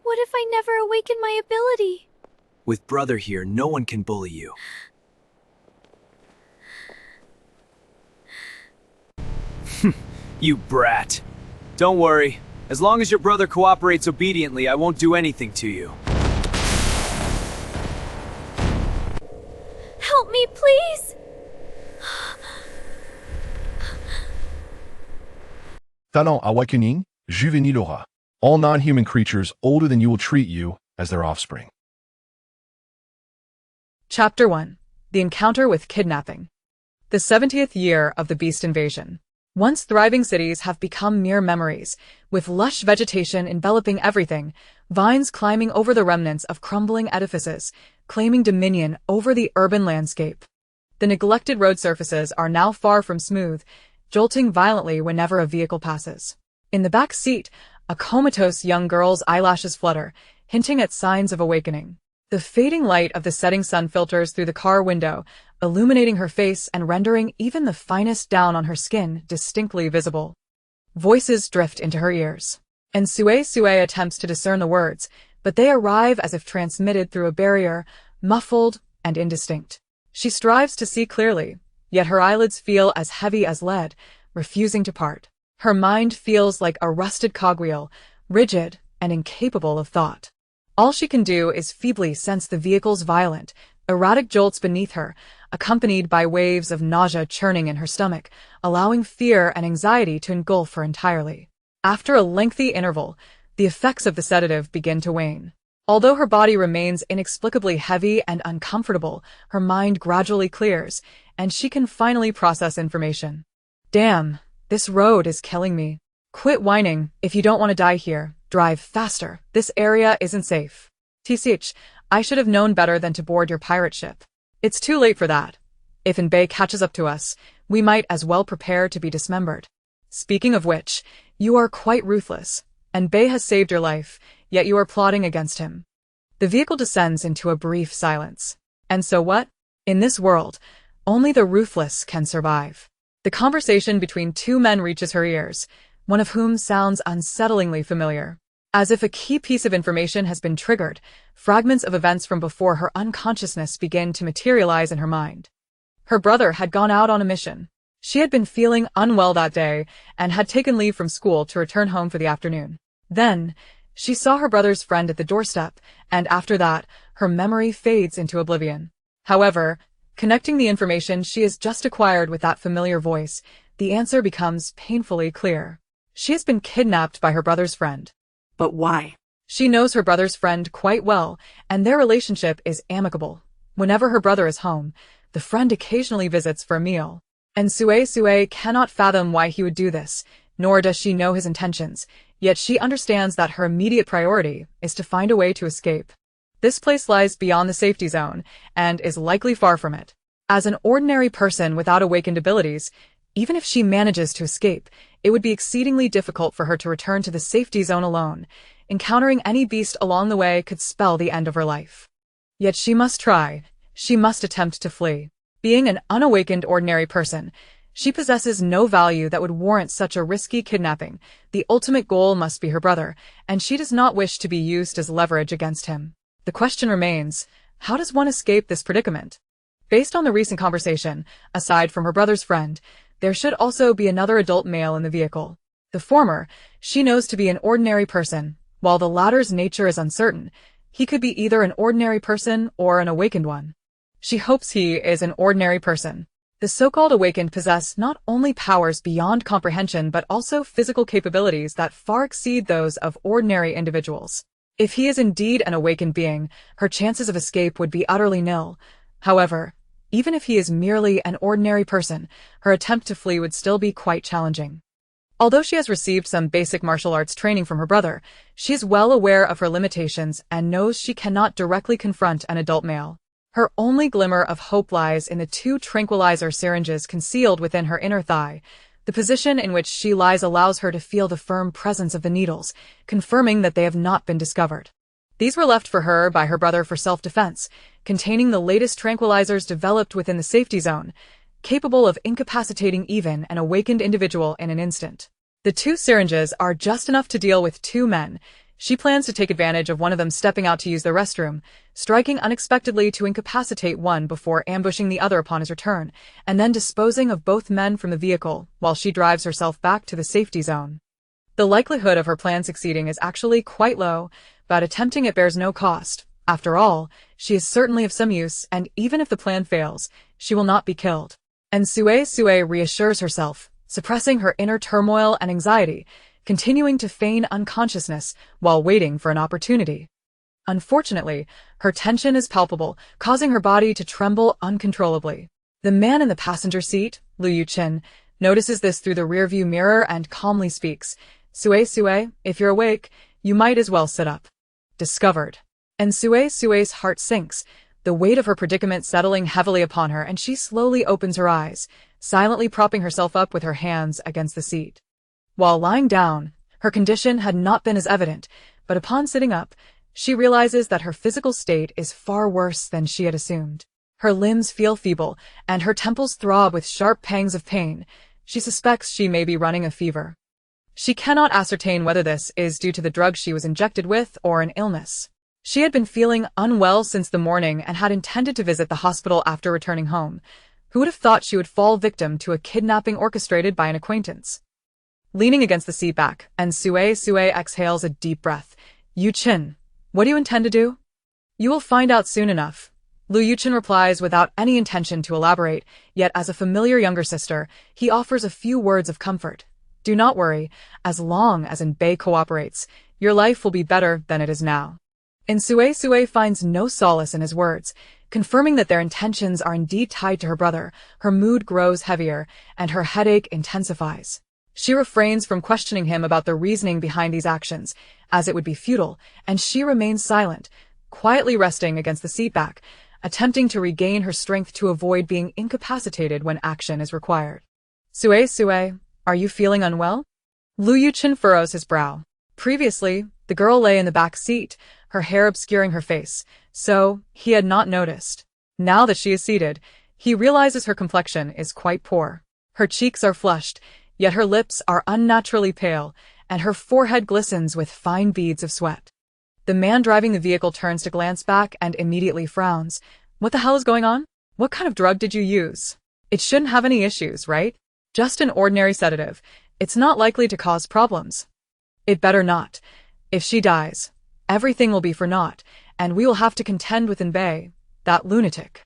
What if I never awaken my ability? With brother here, no one can bully you. You brat. Don't worry. As long as your brother cooperates obediently, I won't do anything to you. Help me, please! Talent awakening, juvénile aura. All non-human creatures older than you will treat you as their offspring. Chapter 1. The Encounter with Kidnapping. The 70th year of the beast invasion. Once thriving cities have become mere memories, with lush vegetation enveloping everything, vines climbing over the remnants of crumbling edifices, claiming dominion over the urban landscape. The neglected road surfaces are now far from smooth, jolting violently whenever a vehicle passes. In the back seat, a comatose young girl's eyelashes flutter, hinting at signs of awakening. The fading light of the setting sun filters through the car window, illuminating her face and rendering even the finest down on her skin distinctly visible. Voices drift into her ears, and Suisui attempts to discern the words, but they arrive as if transmitted through a barrier, muffled and indistinct. She strives to see clearly, yet her eyelids feel as heavy as lead, refusing to part. Her mind feels like a rusted cogwheel, rigid and incapable of thought. All she can do is feebly sense the vehicle's violent, erratic jolts beneath her, accompanied by waves of nausea churning in her stomach, allowing fear and anxiety to engulf her entirely. After a lengthy interval, the effects of the sedative begin to wane. Although her body remains inexplicably heavy and uncomfortable, her mind gradually clears, and she can finally process information. Damn, this road is killing me. Quit whining. If you don't want to die here, drive faster. This area isn't safe. TCH, I should have known better than to board your pirate ship. It's too late for that. If Enbei catches up to us, we might as well prepare to be dismembered. Speaking of which, you are quite ruthless. Enbei has saved your life, yet you are plotting against him. The vehicle descends into a brief silence. And so what? In this world, only the ruthless can survive. The conversation between two men reaches her ears, one of whom sounds unsettlingly familiar. As if a key piece of information has been triggered, fragments of events from before her unconsciousness begin to materialize in her mind. Her brother had gone out on a mission. She had been feeling unwell that day and had taken leave from school to return home for the afternoon. Then, she saw her brother's friend at the doorstep, and after that, her memory fades into oblivion. However, connecting the information she has just acquired with that familiar voice, the answer becomes painfully clear. She has been kidnapped by her brother's friend. But why? She knows her brother's friend quite well, and their relationship is amicable. Whenever her brother is home, the friend occasionally visits for a meal. And Suisui cannot fathom why he would do this, nor does she know his intentions, yet she understands that her immediate priority is to find a way to escape. This place lies beyond the safety zone, and is likely far from it. As an ordinary person without awakened abilities, even if she manages to escape, it would be exceedingly difficult for her to return to the safety zone alone. Encountering any beast along the way could spell the end of her life. Yet she must try. She must attempt to flee. Being an unawakened ordinary person, she possesses no value that would warrant such a risky kidnapping. The ultimate goal must be her brother, and she does not wish to be used as leverage against him. The question remains, how does one escape this predicament? Based on the recent conversation, aside from her brother's friend, there should also be another adult male in the vehicle. The former, she knows to be an ordinary person, while the latter's nature is uncertain. He could be either an ordinary person or an awakened one. She hopes he is an ordinary person. The so-called awakened possess not only powers beyond comprehension but also physical capabilities that far exceed those of ordinary individuals. If he is indeed an awakened being, her chances of escape would be utterly nil. However, even if he is merely an ordinary person, her attempt to flee would still be quite challenging. Although she has received some basic martial arts training from her brother, she is well aware of her limitations and knows she cannot directly confront an adult male. Her only glimmer of hope lies in the 2 tranquilizer syringes concealed within her inner thigh. The position in which she lies allows her to feel the firm presence of the needles, confirming that they have not been discovered. These were left for her by her brother for self-defense, containing the latest tranquilizers developed within the safety zone, capable of incapacitating even an awakened individual in an instant. The 2 syringes are just enough to deal with 2 men. She plans to take advantage of one of them stepping out to use the restroom, striking unexpectedly to incapacitate one before ambushing the other upon his return, and then disposing of both men from the vehicle while she drives herself back to the safety zone. The likelihood of her plan succeeding is actually quite low, but attempting it bears no cost. After all, she is certainly of some use, and even if the plan fails, she will not be killed. And Suisui reassures herself, suppressing her inner turmoil and anxiety, continuing to feign unconsciousness while waiting for an opportunity. Unfortunately, her tension is palpable, causing her body to tremble uncontrollably. The man in the passenger seat, Lu Yuqin, notices this through the rearview mirror and calmly speaks, "Suisui, if you're awake, you might as well sit up." Discovered. And Suisui's heart sinks, the weight of her predicament settling heavily upon her, and she slowly opens her eyes, silently propping herself up with her hands against the seat. While lying down, her condition had not been as evident, but upon sitting up, she realizes that her physical state is far worse than she had assumed. Her limbs feel feeble, and her temples throb with sharp pangs of pain. She suspects she may be running a fever. She cannot ascertain whether this is due to the drug she was injected with or an illness. She had been feeling unwell since the morning and had intended to visit the hospital after returning home. Who would have thought she would fall victim to a kidnapping orchestrated by an acquaintance? Leaning against the seat back, and Suisui exhales a deep breath. "Yuqin, what do you intend to do?" "You will find out soon enough." Lu Yuqin replies without any intention to elaborate, yet as a familiar younger sister, he offers a few words of comfort. "Do not worry, as long as Bei cooperates, your life will be better than it is now." And Suisui finds no solace in his words. Confirming that their intentions are indeed tied to her brother, her mood grows heavier, and her headache intensifies. She refrains from questioning him about the reasoning behind these actions, as it would be futile, and she remains silent, quietly resting against the seat back, attempting to regain her strength to avoid being incapacitated when action is required. "Suisui, are you feeling unwell?" Lu Yuqin furrows his brow. Previously, the girl lay in the back seat, her hair obscuring her face, so he had not noticed. Now that she is seated, he realizes her complexion is quite poor. Her cheeks are flushed, yet her lips are unnaturally pale, and her forehead glistens with fine beads of sweat. The man driving the vehicle turns to glance back and immediately frowns. "What the hell is going on? What kind of drug did you use? It shouldn't have any issues, right? Just an ordinary sedative. It's not likely to cause problems." "It better not. If she dies, everything will be for naught, and we will have to contend with Bei, that lunatic."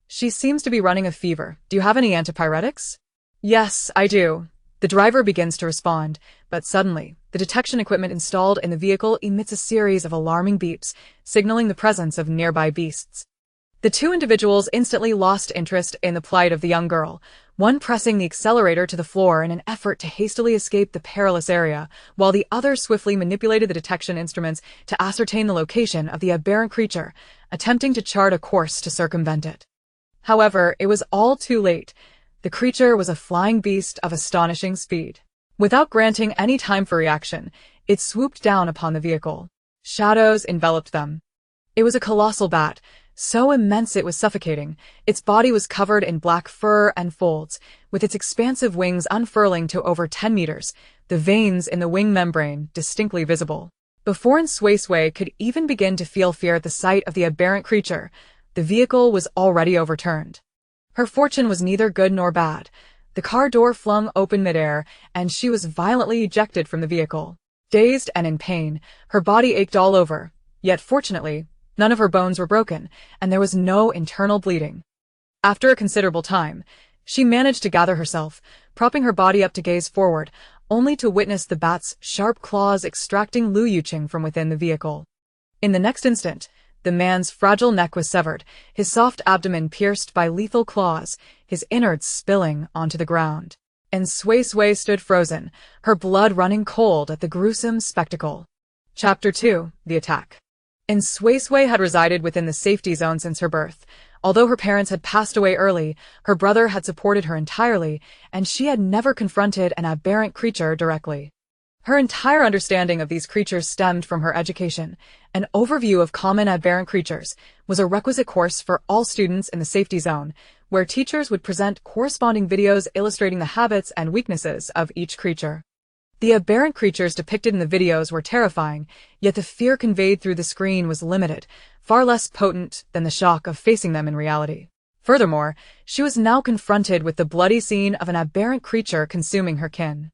"She seems to be running a fever. Do you have any antipyretics?" "Yes, I do." The driver begins to respond, but suddenly, the detection equipment installed in the vehicle emits a series of alarming beeps, signaling the presence of nearby beasts. The two individuals instantly lost interest in the plight of the young girl, one pressing the accelerator to the floor in an effort to hastily escape the perilous area, while the other swiftly manipulated the detection instruments to ascertain the location of the aberrant creature, attempting to chart a course to circumvent it. However, it was all too late. The creature was a flying beast of astonishing speed. Without granting any time for reaction, it swooped down upon the vehicle. Shadows enveloped them. It was a colossal bat, so immense it was suffocating. Its body was covered in black fur and folds, with its expansive wings unfurling to over 10 meters, the veins in the wing membrane distinctly visible. Before Suisui could even begin to feel fear at the sight of the aberrant creature, the vehicle was already overturned. Her fortune was neither good nor bad. The car door flung open midair, and she was violently ejected from the vehicle. Dazed and in pain, her body ached all over, yet fortunately, none of her bones were broken, and there was no internal bleeding. After a considerable time, she managed to gather herself, propping her body up to gaze forward, only to witness the bat's sharp claws extracting Lu Yuqin from within the vehicle. In the next instant, the man's fragile neck was severed, his soft abdomen pierced by lethal claws, his innards spilling onto the ground. And Suisui stood frozen, her blood running cold at the gruesome spectacle. Chapter 2: The Attack. And Suisui had resided within the safety zone since her birth. Although her parents had passed away early, her brother had supported her entirely, and she had never confronted an aberrant creature directly. Her entire understanding of these creatures stemmed from her education. An overview of common aberrant creatures was a requisite course for all students in the safety zone, where teachers would present corresponding videos illustrating the habits and weaknesses of each creature. The aberrant creatures depicted in the videos were terrifying, yet the fear conveyed through the screen was limited, far less potent than the shock of facing them in reality. Furthermore, she was now confronted with the bloody scene of an aberrant creature consuming her kin.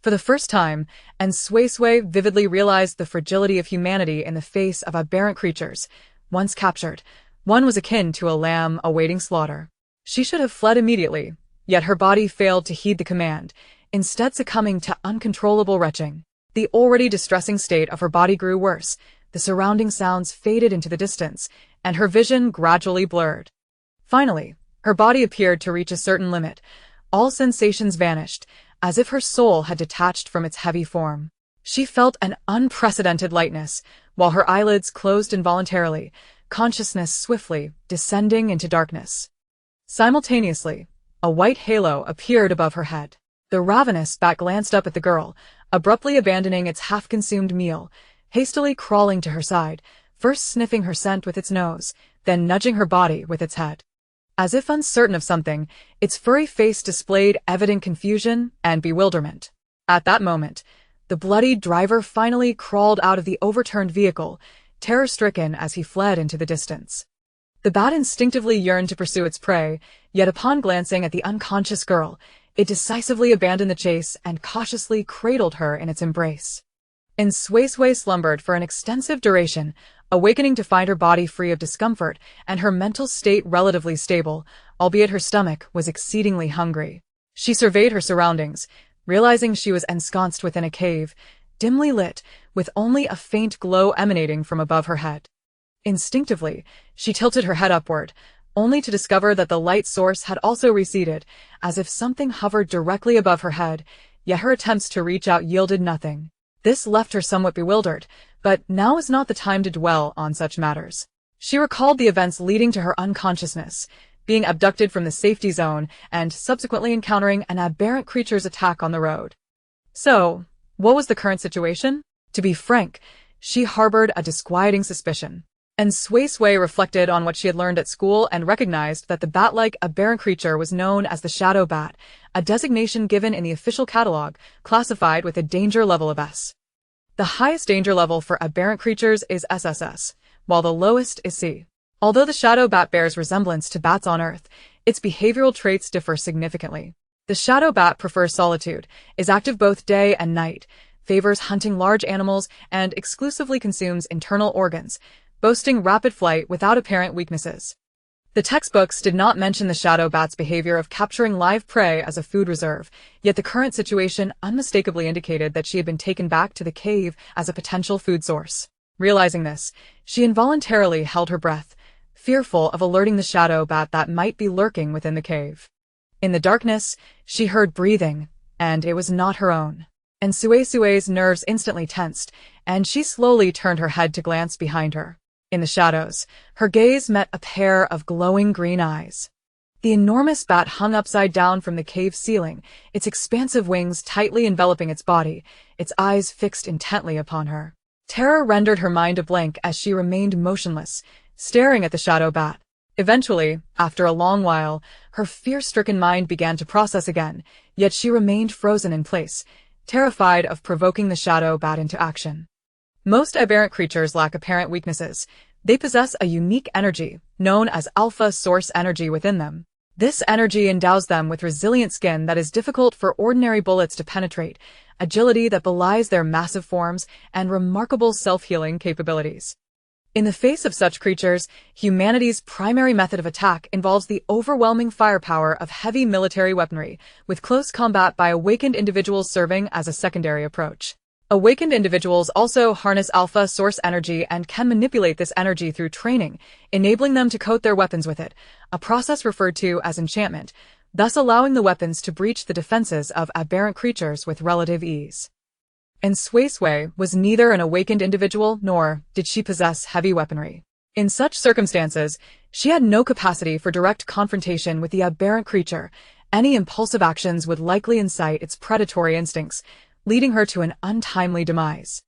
For the first time, Suisui vividly realized the fragility of humanity in the face of aberrant creatures. Once captured, one was akin to a lamb awaiting slaughter. She should have fled immediately, yet her body failed to heed the command, instead succumbing to uncontrollable retching. The already distressing state of her body grew worse, the surrounding sounds faded into the distance, and her vision gradually blurred. Finally, her body appeared to reach a certain limit. All sensations vanished, as if her soul had detached from its heavy form. She felt an unprecedented lightness, while her eyelids closed involuntarily, consciousness swiftly descending into darkness. Simultaneously, a white halo appeared above her head. The ravenous bat glanced up at the girl, abruptly abandoning its half-consumed meal, hastily crawling to her side, first sniffing her scent with its nose, then nudging her body with its head. As if uncertain of something, its furry face displayed evident confusion and bewilderment. At that moment, the bloody driver finally crawled out of the overturned vehicle, terror-stricken as he fled into the distance. The bat instinctively yearned to pursue its prey, yet upon glancing at the unconscious girl, it decisively abandoned the chase and cautiously cradled her in its embrace. Suisui slumbered for an extensive duration, awakening to find her body free of discomfort and her mental state relatively stable, albeit her stomach was exceedingly hungry. She surveyed her surroundings, realizing she was ensconced within a cave, dimly lit, with only a faint glow emanating from above her head. Instinctively, she tilted her head upward, only to discover that the light source had also receded, as if something hovered directly above her head, yet her attempts to reach out yielded nothing. This left her somewhat bewildered, but now was not the time to dwell on such matters. She recalled the events leading to her unconsciousness, being abducted from the safety zone and subsequently encountering an aberrant creature's attack on the road. So, what was the current situation? To be frank, she harbored a disquieting suspicion. Suisui reflected on what she had learned at school and recognized that the bat-like aberrant creature was known as the shadow bat, a designation given in the official catalog, classified with a danger level of S. The highest danger level for aberrant creatures is SSS, while the lowest is C. Although the shadow bat bears resemblance to bats on Earth, its behavioral traits differ significantly. The shadow bat prefers solitude, is active both day and night, favors hunting large animals, and exclusively consumes internal organs, boasting rapid flight without apparent weaknesses. The textbooks did not mention the shadow bat's behavior of capturing live prey as a food reserve, yet the current situation unmistakably indicated that she had been taken back to the cave as a potential food source. Realizing this, she involuntarily held her breath, fearful of alerting the shadow bat that might be lurking within the cave. In the darkness, she heard breathing, and it was not her own. Suisui's nerves instantly tensed, and she slowly turned her head to glance behind her. In the shadows, her gaze met a pair of glowing green eyes. The enormous bat hung upside down from the cave ceiling, its expansive wings tightly enveloping its body, its eyes fixed intently upon her. Terror rendered her mind a blank as she remained motionless, staring at the shadow bat. Eventually, after a long while, her fear-stricken mind began to process again, yet she remained frozen in place, terrified of provoking the shadow bat into action. Most aberrant creatures lack apparent weaknesses. They possess a unique energy, known as alpha source energy within them. This energy endows them with resilient skin that is difficult for ordinary bullets to penetrate, agility that belies their massive forms, and remarkable self-healing capabilities. In the face of such creatures, humanity's primary method of attack involves the overwhelming firepower of heavy military weaponry, with close combat by awakened individuals serving as a secondary approach. Awakened individuals also harness alpha source energy and can manipulate this energy through training, enabling them to coat their weapons with it, a process referred to as enchantment, thus allowing the weapons to breach the defenses of aberrant creatures with relative ease. Suisui was neither an awakened individual nor did she possess heavy weaponry. In such circumstances, she had no capacity for direct confrontation with the aberrant creature. Any impulsive actions would likely incite its predatory instincts, leading her to an untimely demise.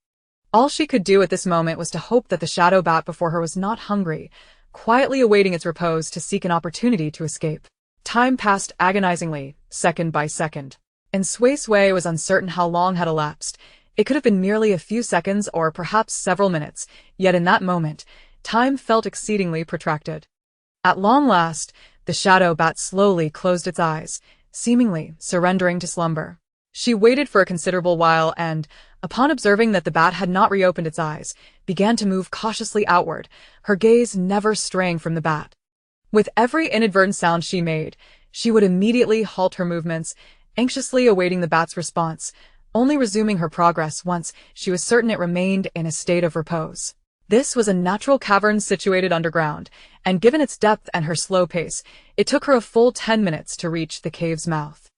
All she could do at this moment was to hope that the shadow bat before her was not hungry, quietly awaiting its repose to seek an opportunity to escape. Time passed agonizingly, second by second. And Suisui was uncertain how long had elapsed. It could have been merely a few seconds or perhaps several minutes, yet in that moment, time felt exceedingly protracted. At long last, the shadow bat slowly closed its eyes, seemingly surrendering to slumber. She waited for a considerable while and, upon observing that the bat had not reopened its eyes, began to move cautiously outward, her gaze never straying from the bat. With every inadvertent sound she made, she would immediately halt her movements, anxiously awaiting the bat's response, only resuming her progress once she was certain it remained in a state of repose. This was a natural cavern situated underground, and given its depth and her slow pace, it took her a full 10 minutes to reach the cave's mouth.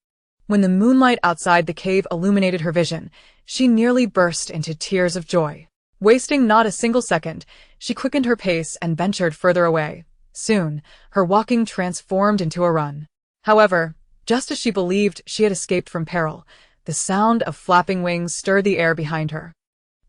When the moonlight outside the cave illuminated her vision, she nearly burst into tears of joy. Wasting not a single second, she quickened her pace and ventured further away. Soon, her walking transformed into a run. However, just as she believed she had escaped from peril, the sound of flapping wings stirred the air behind her.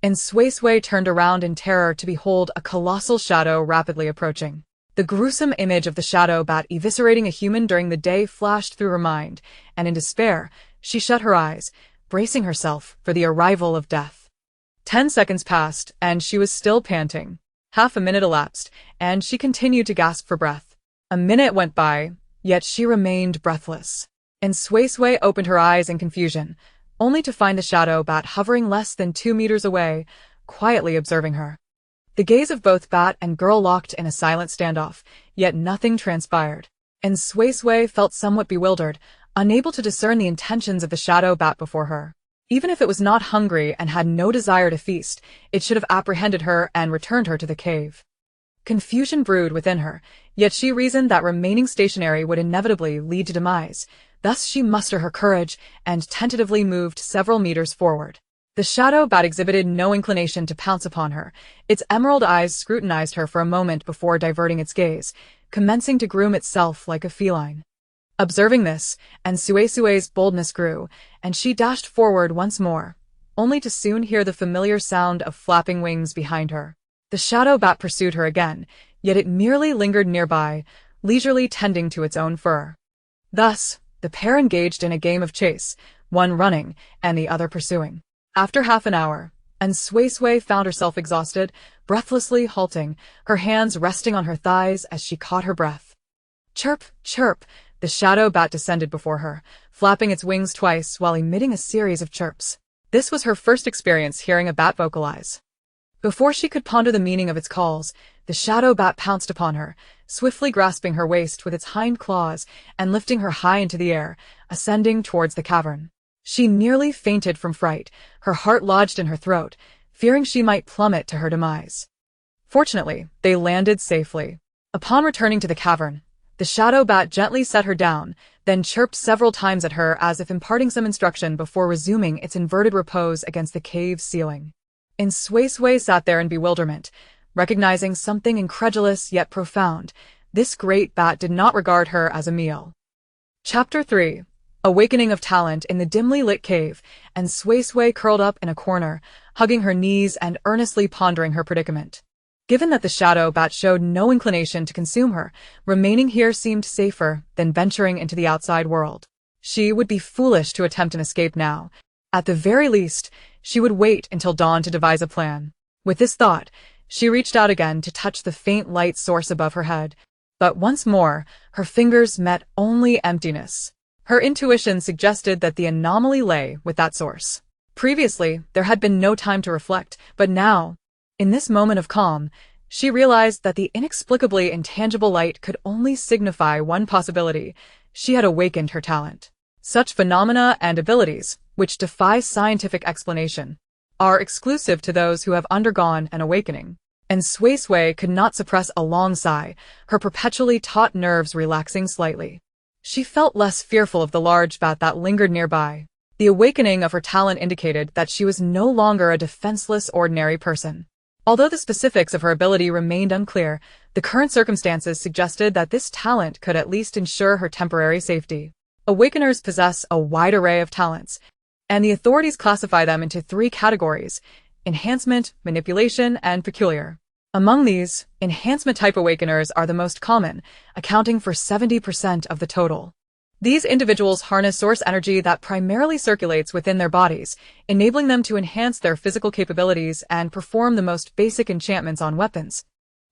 And Suisui turned around in terror to behold a colossal shadow rapidly approaching. The gruesome image of the shadow bat eviscerating a human during the day flashed through her mind, and in despair, she shut her eyes, bracing herself for the arrival of death. 10 seconds passed, and she was still panting. Half a minute elapsed, and she continued to gasp for breath. A minute went by, yet she remained breathless. And Suisui opened her eyes in confusion, only to find the shadow bat hovering less than 2 meters away, quietly observing her. The gaze of both bat and girl locked in a silent standoff, yet nothing transpired. And Suisui felt somewhat bewildered, unable to discern the intentions of the shadow bat before her. Even if it was not hungry and had no desire to feast, it should have apprehended her and returned her to the cave. Confusion brewed within her, yet she reasoned that remaining stationary would inevitably lead to demise. Thus she mustered her courage and tentatively moved several meters forward. The shadow bat exhibited no inclination to pounce upon her. Its emerald eyes scrutinized her for a moment before diverting its gaze, commencing to groom itself like a feline. Observing this, and Suisui's boldness grew, and she dashed forward once more, only to soon hear the familiar sound of flapping wings behind her. The shadow bat pursued her again, yet it merely lingered nearby, leisurely tending to its own fur. Thus, the pair engaged in a game of chase, one running and the other pursuing. After half an hour, and Suisui found herself exhausted, breathlessly halting, her hands resting on her thighs as she caught her breath. Chirp, chirp, the shadow bat descended before her, flapping its wings twice while emitting a series of chirps. This was her first experience hearing a bat vocalize. Before she could ponder the meaning of its calls, the shadow bat pounced upon her, swiftly grasping her waist with its hind claws and lifting her high into the air, ascending towards the cavern. She nearly fainted from fright, her heart lodged in her throat, fearing she might plummet to her demise. Fortunately, they landed safely. Upon returning to the cavern, the shadow bat gently set her down, then chirped several times at her as if imparting some instruction before resuming its inverted repose against the cave's ceiling. And Suisui sat there in bewilderment, recognizing something incredulous yet profound. This great bat did not regard her as a meal. Chapter 3. Awakening of talent in the dimly lit cave, and Suisui curled up in a corner, hugging her knees and earnestly pondering her predicament. Given that the shadow bat showed no inclination to consume her, remaining here seemed safer than venturing into the outside world. She would be foolish to attempt an escape now. At the very least, she would wait until dawn to devise a plan. With this thought, she reached out again to touch the faint light source above her head, but once more, her fingers met only emptiness. Her intuition suggested that the anomaly lay with that source. Previously, there had been no time to reflect, but now, in this moment of calm, she realized that the inexplicably intangible light could only signify one possibility. She had awakened her talent. Such phenomena and abilities, which defy scientific explanation, are exclusive to those who have undergone an awakening. And Suisui could not suppress a long sigh, her perpetually taut nerves relaxing slightly. She felt less fearful of the large bat that lingered nearby. The awakening of her talent indicated that she was no longer a defenseless ordinary person. Although the specifics of her ability remained unclear, the current circumstances suggested that this talent could at least ensure her temporary safety. Awakeners possess a wide array of talents, and the authorities classify them into 3 categories: enhancement, manipulation, and peculiar. Among these, enhancement-type awakeners are the most common, accounting for 70% of the total. These individuals harness source energy that primarily circulates within their bodies, enabling them to enhance their physical capabilities and perform the most basic enchantments on weapons,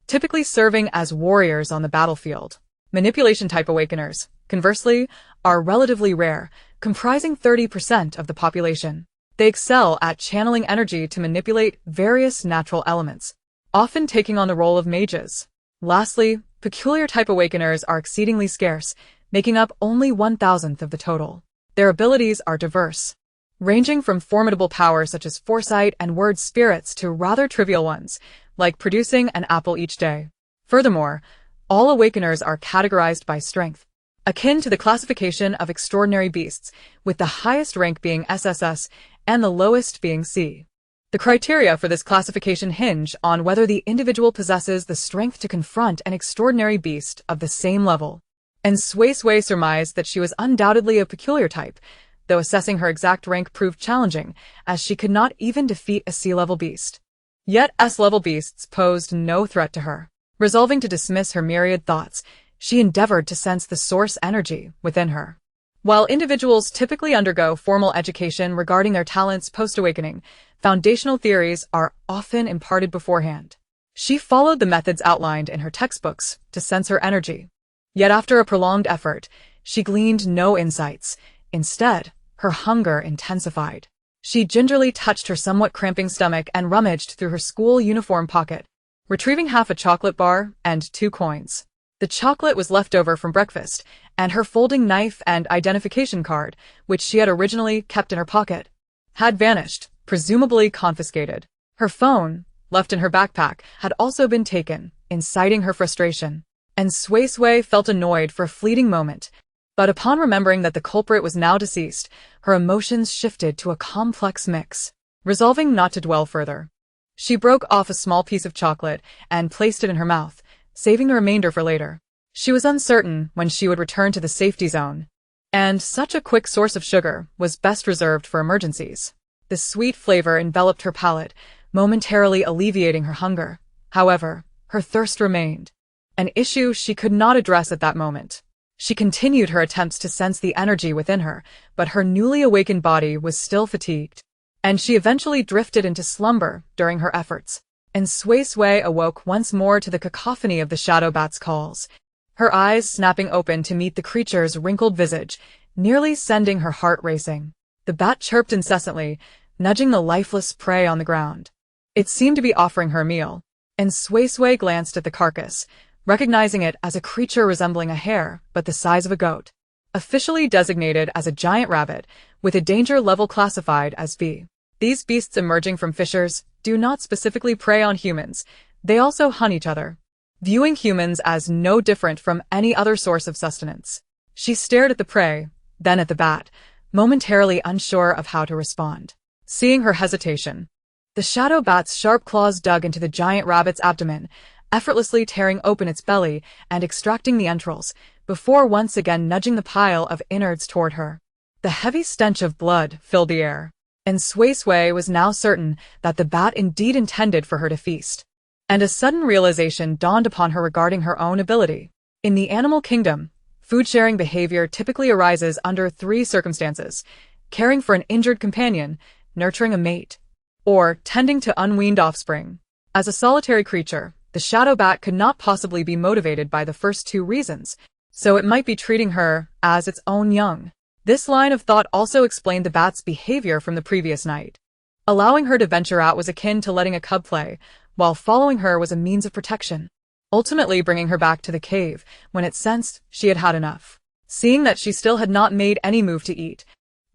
typically serving as warriors on the battlefield. Manipulation-type awakeners, conversely, are relatively rare, comprising 30% of the population. They excel at channeling energy to manipulate various natural elements, often taking on the role of mages. Lastly, peculiar-type awakeners are exceedingly scarce, making up only 1/1000th of the total. Their abilities are diverse, ranging from formidable powers such as foresight and word spirits to rather trivial ones, like producing an apple each day. Furthermore, all awakeners are categorized by strength, akin to the classification of extraordinary beasts, with the highest rank being SSS and the lowest being C. The criteria for this classification hinge on whether the individual possesses the strength to confront an extraordinary beast of the same level. And Suisui surmised that she was undoubtedly a peculiar type, though assessing her exact rank proved challenging, as she could not even defeat a C-level beast. Yet S-level beasts posed no threat to her. Resolving to dismiss her myriad thoughts, she endeavored to sense the source energy within her. While individuals typically undergo formal education regarding their talents post-awakening, foundational theories are often imparted beforehand. She followed the methods outlined in her textbooks to sense her energy. Yet after a prolonged effort, she gleaned no insights. Instead, her hunger intensified. She gingerly touched her somewhat cramping stomach and rummaged through her school uniform pocket, retrieving half a chocolate bar and 2 coins. The chocolate was left over from breakfast, and her folding knife and identification card, which she had originally kept in her pocket, had vanished, presumably confiscated. Her phone, left in her backpack, had also been taken, inciting her frustration. And Suisui felt annoyed for a fleeting moment, but upon remembering that the culprit was now deceased, her emotions shifted to a complex mix. Resolving not to dwell further, she broke off a small piece of chocolate and placed it in her mouth, saving the remainder for later. She was uncertain when she would return to the safety zone, and such a quick source of sugar was best reserved for emergencies. The sweet flavor enveloped her palate, momentarily alleviating her hunger. However, her thirst remained, an issue she could not address at that moment. She continued her attempts to sense the energy within her, but her newly awakened body was still fatigued, and she eventually drifted into slumber during her efforts. And Suisui awoke once more to the cacophony of the shadow bat's calls, her eyes snapping open to meet the creature's wrinkled visage, nearly sending her heart racing. The bat chirped incessantly, nudging the lifeless prey on the ground. It seemed to be offering her a meal, and Suisui glanced at the carcass, recognizing it as a creature resembling a hare, but the size of a goat. Officially designated as a giant rabbit, with a danger level classified as B. These beasts emerging from fissures do not specifically prey on humans, they also hunt each other, viewing humans as no different from any other source of sustenance. She stared at the prey, then at the bat, momentarily unsure of how to respond. Seeing her hesitation, the shadow bat's sharp claws dug into the giant rabbit's abdomen, effortlessly tearing open its belly and extracting the entrails, before once again nudging the pile of innards toward her. The heavy stench of blood filled the air, and Suisui was now certain that the bat indeed intended for her to feast. And a sudden realization dawned upon her regarding her own ability. In the animal kingdom, food-sharing behavior typically arises under 3 circumstances: caring for an injured companion, nurturing a mate, or tending to unweaned offspring. As a solitary creature, the shadow bat could not possibly be motivated by the first 2 reasons, so it might be treating her as its own young. This line of thought also explained the bat's behavior from the previous night. Allowing her to venture out was akin to letting a cub play, while following her was a means of protection, ultimately bringing her back to the cave when it sensed she had had enough. Seeing that she still had not made any move to eat,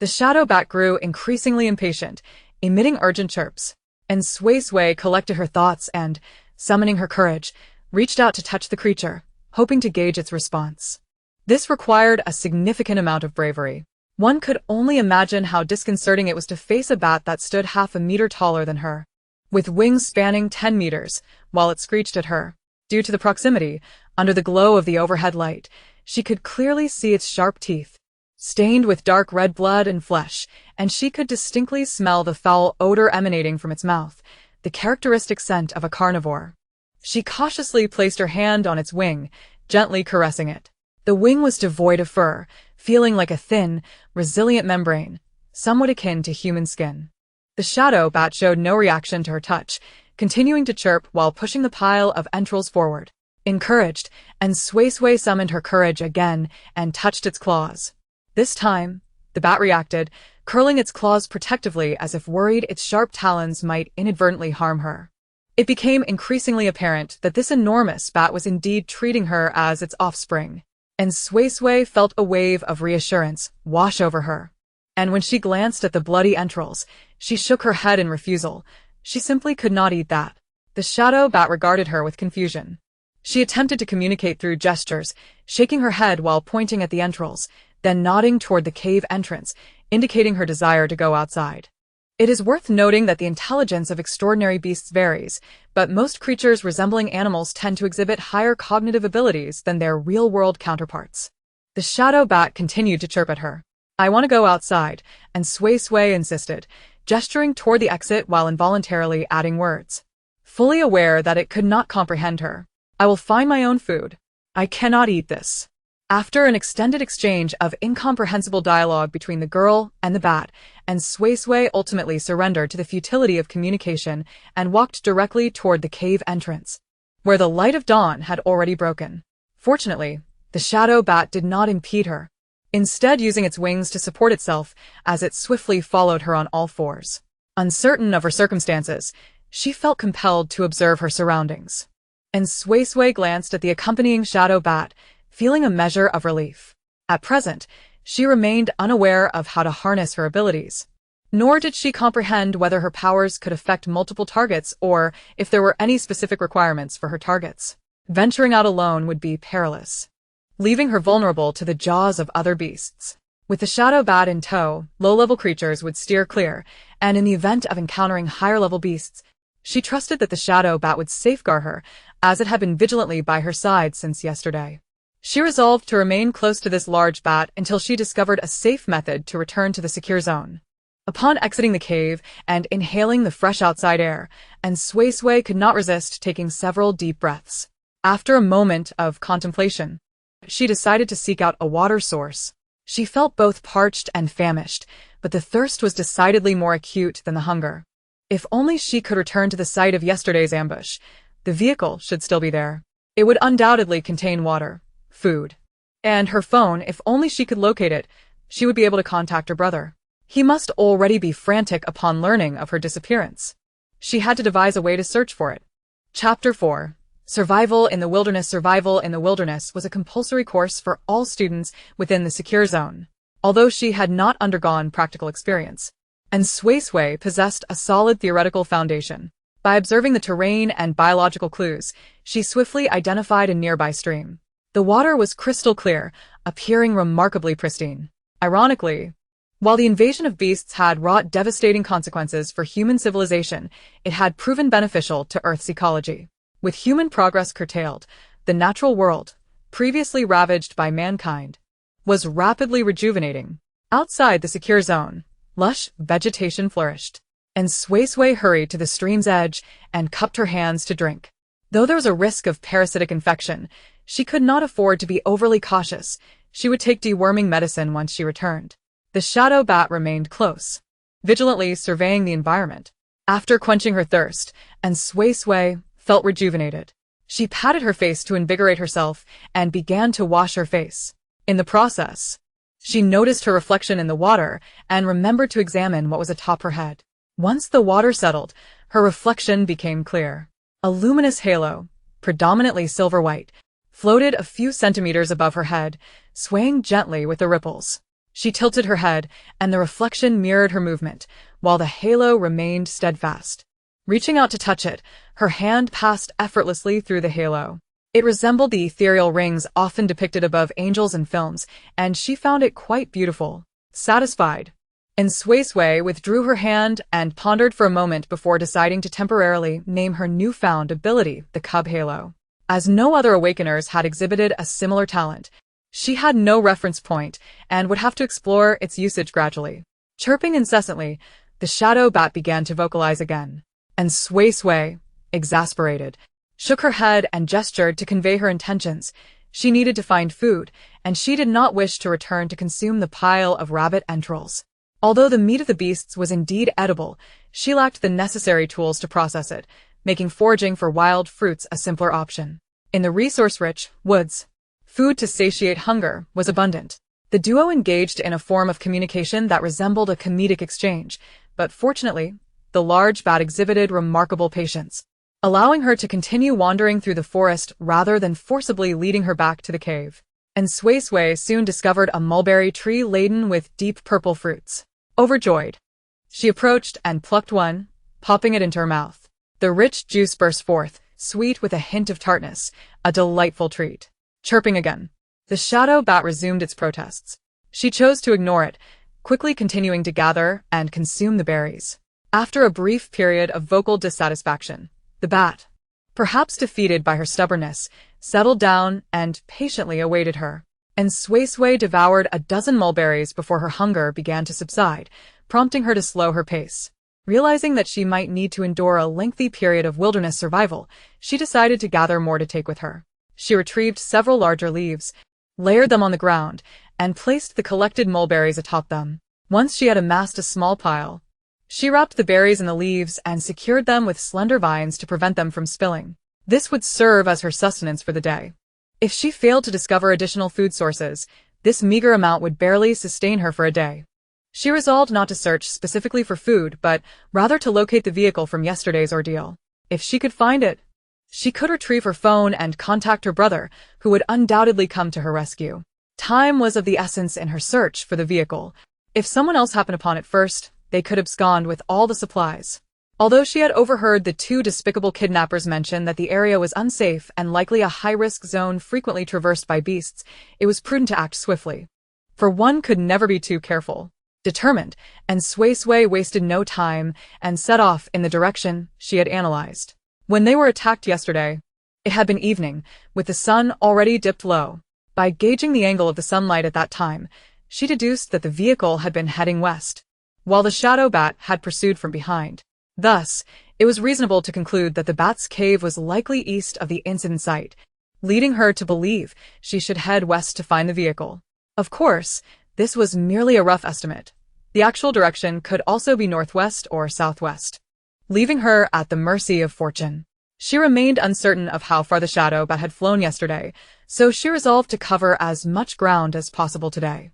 the shadow bat grew increasingly impatient, emitting urgent chirps, and Suisui collected her thoughts and, summoning her courage, reached out to touch the creature, hoping to gauge its response. This required a significant amount of bravery. One could only imagine how disconcerting it was to face a bat that stood half a meter taller than her, with wings spanning 10 meters, while it screeched at her. Due to the proximity, under the glow of the overhead light, she could clearly see its sharp teeth, stained with dark red blood and flesh, and she could distinctly smell the foul odor emanating from its mouth, the characteristic scent of a carnivore. She cautiously placed her hand on its wing, gently caressing it. The wing was devoid of fur, feeling like a thin, resilient membrane, somewhat akin to human skin. The shadow bat showed no reaction to her touch, continuing to chirp while pushing the pile of entrails forward. Encouraged, and Suisui summoned her courage again and touched its claws. This time, the bat reacted, curling its claws protectively as if worried its sharp talons might inadvertently harm her. It became increasingly apparent that this enormous bat was indeed treating her as its offspring, and Suisui felt a wave of reassurance wash over her. And when she glanced at the bloody entrails, she shook her head in refusal. She simply could not eat that. The shadow bat regarded her with confusion. She attempted to communicate through gestures, shaking her head while pointing at the entrails, then nodding toward the cave entrance, indicating her desire to go outside. It is worth noting that the intelligence of extraordinary beasts varies, but most creatures resembling animals tend to exhibit higher cognitive abilities than their real-world counterparts. The shadow bat continued to chirp at her. "I want to go outside," and Suisui insisted, gesturing toward the exit while involuntarily adding words. Fully aware that it could not comprehend her. "I will find my own food. I cannot eat this." After an extended exchange of incomprehensible dialogue between the girl and the bat, and Suisui ultimately surrendered to the futility of communication and walked directly toward the cave entrance, where the light of dawn had already broken. Fortunately, the shadow bat did not impede her, instead using its wings to support itself as it swiftly followed her on all fours. Uncertain of her circumstances, she felt compelled to observe her surroundings. And Suisui glanced at the accompanying shadow bat, feeling a measure of relief. At present, she remained unaware of how to harness her abilities. Nor did she comprehend whether her powers could affect multiple targets or if there were any specific requirements for her targets. Venturing out alone would be perilous, leaving her vulnerable to the jaws of other beasts. With the shadow bat in tow, low-level creatures would steer clear, and in the event of encountering higher-level beasts, she trusted that the shadow bat would safeguard her, as it had been vigilantly by her side since yesterday. She resolved to remain close to this large bat until she discovered a safe method to return to the secure zone. Upon exiting the cave and inhaling the fresh outside air, and Suisui could not resist taking several deep breaths. After a moment of contemplation, she decided to seek out a water source. She felt both parched and famished, but the thirst was decidedly more acute than the hunger. If only she could return to the site of yesterday's ambush. The vehicle should still be there. It would undoubtedly contain water, food, and her phone. If only she could locate it, she would be able to contact her brother. He must already be frantic upon learning of her disappearance. She had to devise a way to search for it. Chapter 4. Survival in the Wilderness. Survival in the Wilderness was a compulsory course for all students within the secure zone, although she had not undergone practical experience, and Suisui possessed a solid theoretical foundation. By observing the terrain and biological clues, she swiftly identified a nearby stream. The water was crystal clear, appearing remarkably pristine. Ironically, while the invasion of beasts had wrought devastating consequences for human civilization, it had proven beneficial to Earth's ecology. With human progress curtailed, the natural world, previously ravaged by mankind, was rapidly rejuvenating. Outside the secure zone, lush vegetation flourished, and Suisui hurried to the stream's edge and cupped her hands to drink. Though there was a risk of parasitic infection, she could not afford to be overly cautious. She would take deworming medicine once she returned. The shadow bat remained close, vigilantly surveying the environment. After quenching her thirst, and Suisui felt rejuvenated, she patted her face to invigorate herself and began to wash her face. In the process, she noticed her reflection in the water and remembered to examine what was atop her head. Once the water settled, her reflection became clear. A luminous halo, predominantly silver-white, floated a few centimeters above her head, swaying gently with the ripples. She tilted her head, and the reflection mirrored her movement, while the halo remained steadfast. Reaching out to touch it, her hand passed effortlessly through the halo. It resembled the ethereal rings often depicted above angels in films, and she found it quite beautiful. Satisfied, and Suisui withdrew her hand and pondered for a moment before deciding to temporarily name her newfound ability the Cub Halo. As no other awakeners had exhibited a similar talent, she had no reference point and would have to explore its usage gradually. Chirping incessantly, the shadow bat began to vocalize again, and Suisui, exasperated, shook her head and gestured to convey her intentions. She needed to find food, and she did not wish to return to consume the pile of rabbit entrails. Although the meat of the beasts was indeed edible, she lacked the necessary tools to process it, making foraging for wild fruits a simpler option. In the resource-rich woods, food to satiate hunger was abundant. The duo engaged in a form of communication that resembled a comedic exchange, but fortunately, the large bat exhibited remarkable patience, allowing her to continue wandering through the forest rather than forcibly leading her back to the cave. And Suisui soon discovered a mulberry tree laden with deep purple fruits. Overjoyed, she approached and plucked one, popping it into her mouth. The rich juice burst forth, sweet with a hint of tartness, a delightful treat. Chirping again, the shadow bat resumed its protests. She chose to ignore it, quickly continuing to gather and consume the berries. After a brief period of vocal dissatisfaction, the bat, perhaps defeated by her stubbornness, settled down and patiently awaited her. And Suisui devoured a dozen mulberries before her hunger began to subside, prompting her to slow her pace. Realizing that she might need to endure a lengthy period of wilderness survival, she decided to gather more to take with her. She retrieved several larger leaves, layered them on the ground, and placed the collected mulberries atop them. Once she had amassed a small pile, she wrapped the berries in the leaves and secured them with slender vines to prevent them from spilling. This would serve as her sustenance for the day. If she failed to discover additional food sources, this meager amount would barely sustain her for a day. She resolved not to search specifically for food, but rather to locate the vehicle from yesterday's ordeal. If she could find it, she could retrieve her phone and contact her brother, who would undoubtedly come to her rescue. Time was of the essence in her search for the vehicle. If someone else happened upon it first, they could abscond with all the supplies. Although she had overheard the two despicable kidnappers mention that the area was unsafe and likely a high-risk zone frequently traversed by beasts, it was prudent to act swiftly. For one could never be too careful. Determined, and Suisui wasted no time and set off in the direction she had analyzed. When they were attacked yesterday, it had been evening, with the sun already dipped low. By gauging the angle of the sunlight at that time, she deduced that the vehicle had been heading west, while the shadow bat had pursued from behind. Thus, it was reasonable to conclude that the bat's cave was likely east of the incident site, leading her to believe she should head west to find the vehicle. Of course, this was merely a rough estimate. The actual direction could also be northwest or southwest, leaving her at the mercy of fortune. She remained uncertain of how far the shadow bat had flown yesterday, so she resolved to cover as much ground as possible today.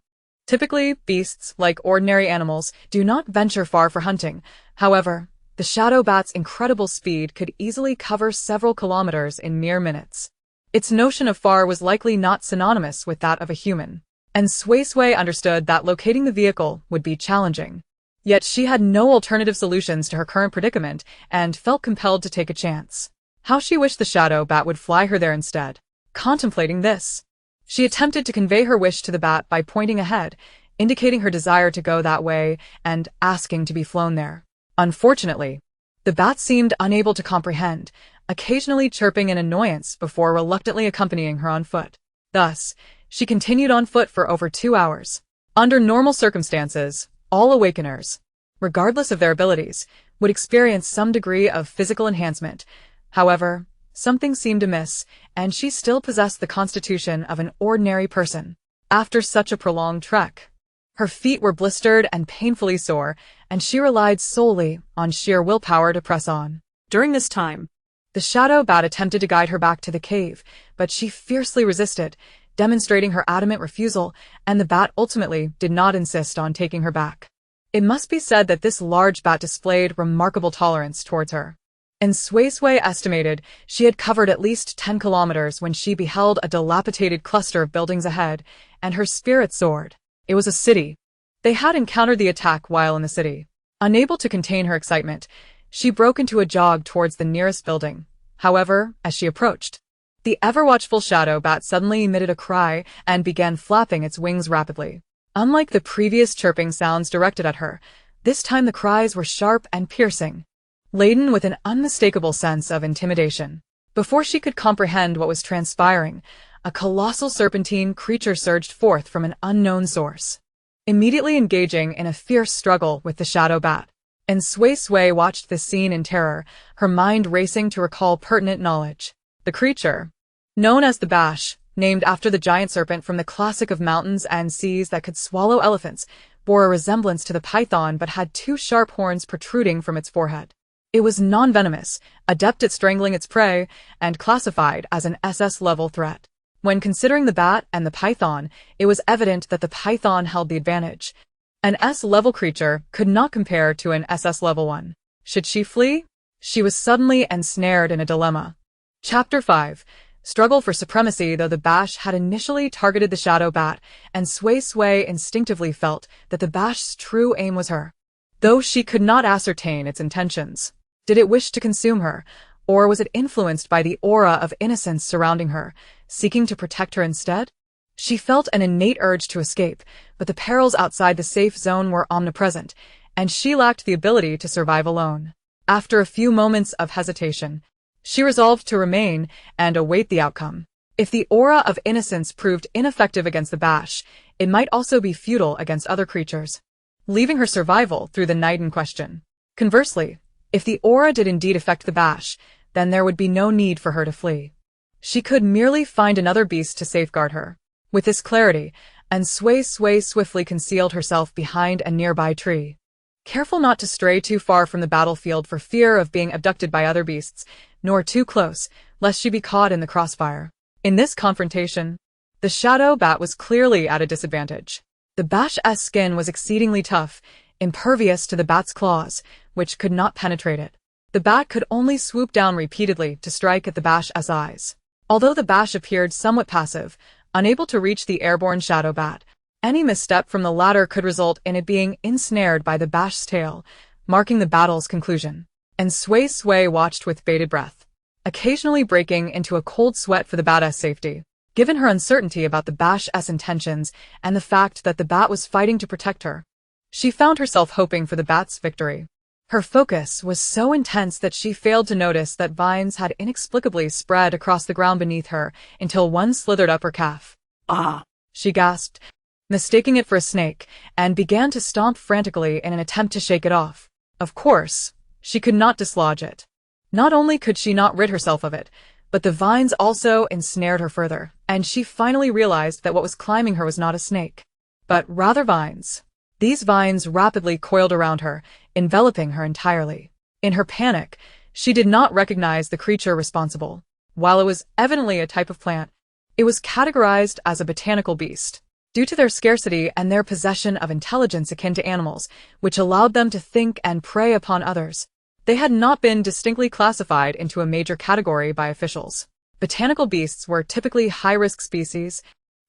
Typically, beasts, like ordinary animals, do not venture far for hunting. However, the shadow bat's incredible speed could easily cover several kilometers in mere minutes. Its notion of far was likely not synonymous with that of a human, and Suisui understood that locating the vehicle would be challenging. Yet she had no alternative solutions to her current predicament and felt compelled to take a chance. How she wished the shadow bat would fly her there instead. Contemplating this, she attempted to convey her wish to the bat by pointing ahead, indicating her desire to go that way and asking to be flown there. Unfortunately, the bat seemed unable to comprehend, occasionally chirping in annoyance before reluctantly accompanying her on foot. Thus, she continued on foot for over 2 hours. Under normal circumstances, all awakeners, regardless of their abilities, would experience some degree of physical enhancement. However, something seemed amiss, and she still possessed the constitution of an ordinary person. After such a prolonged trek, her feet were blistered and painfully sore, and she relied solely on sheer willpower to press on. During this time, the shadow bat attempted to guide her back to the cave, but she fiercely resisted, demonstrating her adamant refusal, and the bat ultimately did not insist on taking her back. It must be said that this large bat displayed remarkable tolerance towards her. And Suisui estimated she had covered at least 10 kilometers when she beheld a dilapidated cluster of buildings ahead, and her spirit soared. It was a city. They had encountered the attack while in the city. Unable to contain her excitement, she broke into a jog towards the nearest building. However, as she approached, the ever-watchful shadow bat suddenly emitted a cry and began flapping its wings rapidly. Unlike the previous chirping sounds directed at her, this time the cries were sharp and piercing, laden with an unmistakable sense of intimidation. Before she could comprehend what was transpiring, a colossal serpentine creature surged forth from an unknown source, immediately engaging in a fierce struggle with the shadow bat. And Suisui watched this scene in terror, her mind racing to recall pertinent knowledge. The creature, known as the Bash, named after the giant serpent from the classic of mountains and seas that could swallow elephants, bore a resemblance to the python but had two sharp horns protruding from its forehead. It was non-venomous, adept at strangling its prey, and classified as an SS-level threat. When considering the bat and the python, it was evident that the python held the advantage. An S-level creature could not compare to an SS-level one. Should she flee? She was suddenly ensnared in a dilemma. Chapter 5. Struggle for supremacy. Though the Bash had initially targeted the shadow bat, and Suisui instinctively felt that the Bash's true aim was her. Though she could not ascertain its intentions. Did it wish to consume her, or was it influenced by the aura of innocence surrounding her, seeking to protect her instead? She felt an innate urge to escape, but the perils outside the safe zone were omnipresent, and she lacked the ability to survive alone. After a few moments of hesitation, she resolved to remain and await the outcome. If the aura of innocence proved ineffective against the Bash, it might also be futile against other creatures, leaving her survival through the night in question. Conversely, if the aura did indeed affect the Bash, then there would be no need for her to flee. She could merely find another beast to safeguard her. With this clarity, Suisui swiftly concealed herself behind a nearby tree. Careful not to stray too far from the battlefield for fear of being abducted by other beasts, nor too close, lest she be caught in the crossfire. In this confrontation, the shadow bat was clearly at a disadvantage. The Bash's skin was exceedingly tough, impervious to the bat's claws, which could not penetrate it. The bat could only swoop down repeatedly to strike at the Bash's eyes. Although the Bash appeared somewhat passive, unable to reach the airborne shadow bat, any misstep from the latter could result in it being ensnared by the Bash's tail, marking the battle's conclusion. And Suisui watched with bated breath, occasionally breaking into a cold sweat for the bat's safety. Given her uncertainty about the Bash's intentions and the fact that the bat was fighting to protect her, she found herself hoping for the bat's victory. Her focus was so intense that she failed to notice that vines had inexplicably spread across the ground beneath her until one slithered up her calf. "Ah!" she gasped, mistaking it for a snake, and began to stomp frantically in an attempt to shake it off. Of course, she could not dislodge it. Not only could she not rid herself of it, but the vines also ensnared her further, and she finally realized that what was climbing her was not a snake, but rather vines. These vines rapidly coiled around her, enveloping her entirely. In her panic, she did not recognize the creature responsible. While it was evidently a type of plant, it was categorized as a botanical beast, due to their scarcity and their possession of intelligence akin to animals, which allowed them to think and prey upon others. They had not been distinctly classified into a major category by officials. Botanical beasts were typically high-risk species,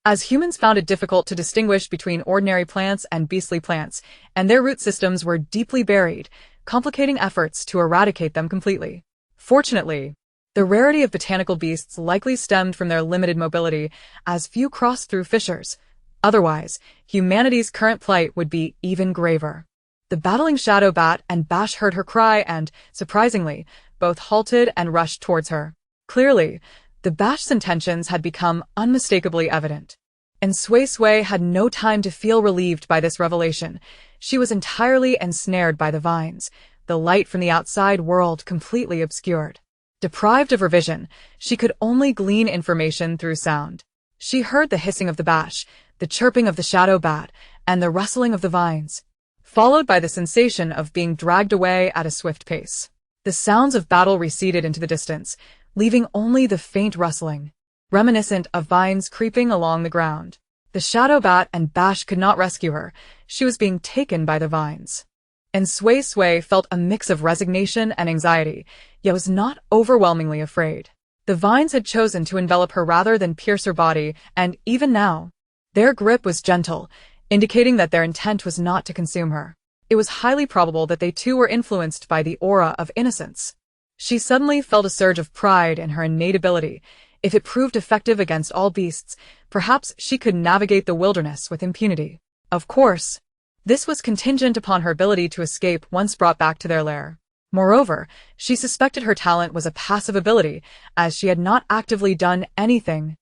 as humans found it difficult to distinguish between ordinary plants and beastly plants, and their root systems were deeply buried, complicating efforts to eradicate them completely. Fortunately, the rarity of botanical beasts likely stemmed from their limited mobility, as few crossed through fissures. Otherwise, humanity's current plight would be even graver. The battling shadow bat and Bash heard her cry and, surprisingly, both halted and rushed towards her. Clearly, the Bash's intentions had become unmistakably evident. And Suisui had no time to feel relieved by this revelation. She was entirely ensnared by the vines, the light from the outside world completely obscured. Deprived of her vision, she could only glean information through sound. She heard the hissing of the Bash, the chirping of the shadow bat, and the rustling of the vines, followed by the sensation of being dragged away at a swift pace. The sounds of battle receded into the distance, leaving only the faint rustling, reminiscent of vines creeping along the ground. The shadow bat and Bash could not rescue her. She was being taken by the vines. And Suisui felt a mix of resignation and anxiety, yet was not overwhelmingly afraid. The vines had chosen to envelop her rather than pierce her body, and even now, their grip was gentle, indicating that their intent was not to consume her. It was highly probable that they too were influenced by the aura of innocence. She suddenly felt a surge of pride in her innate ability. If it proved effective against all beasts, perhaps she could navigate the wilderness with impunity. Of course, this was contingent upon her ability to escape once brought back to their lair. Moreover, she suspected her talent was a passive ability, as she had not actively done anything.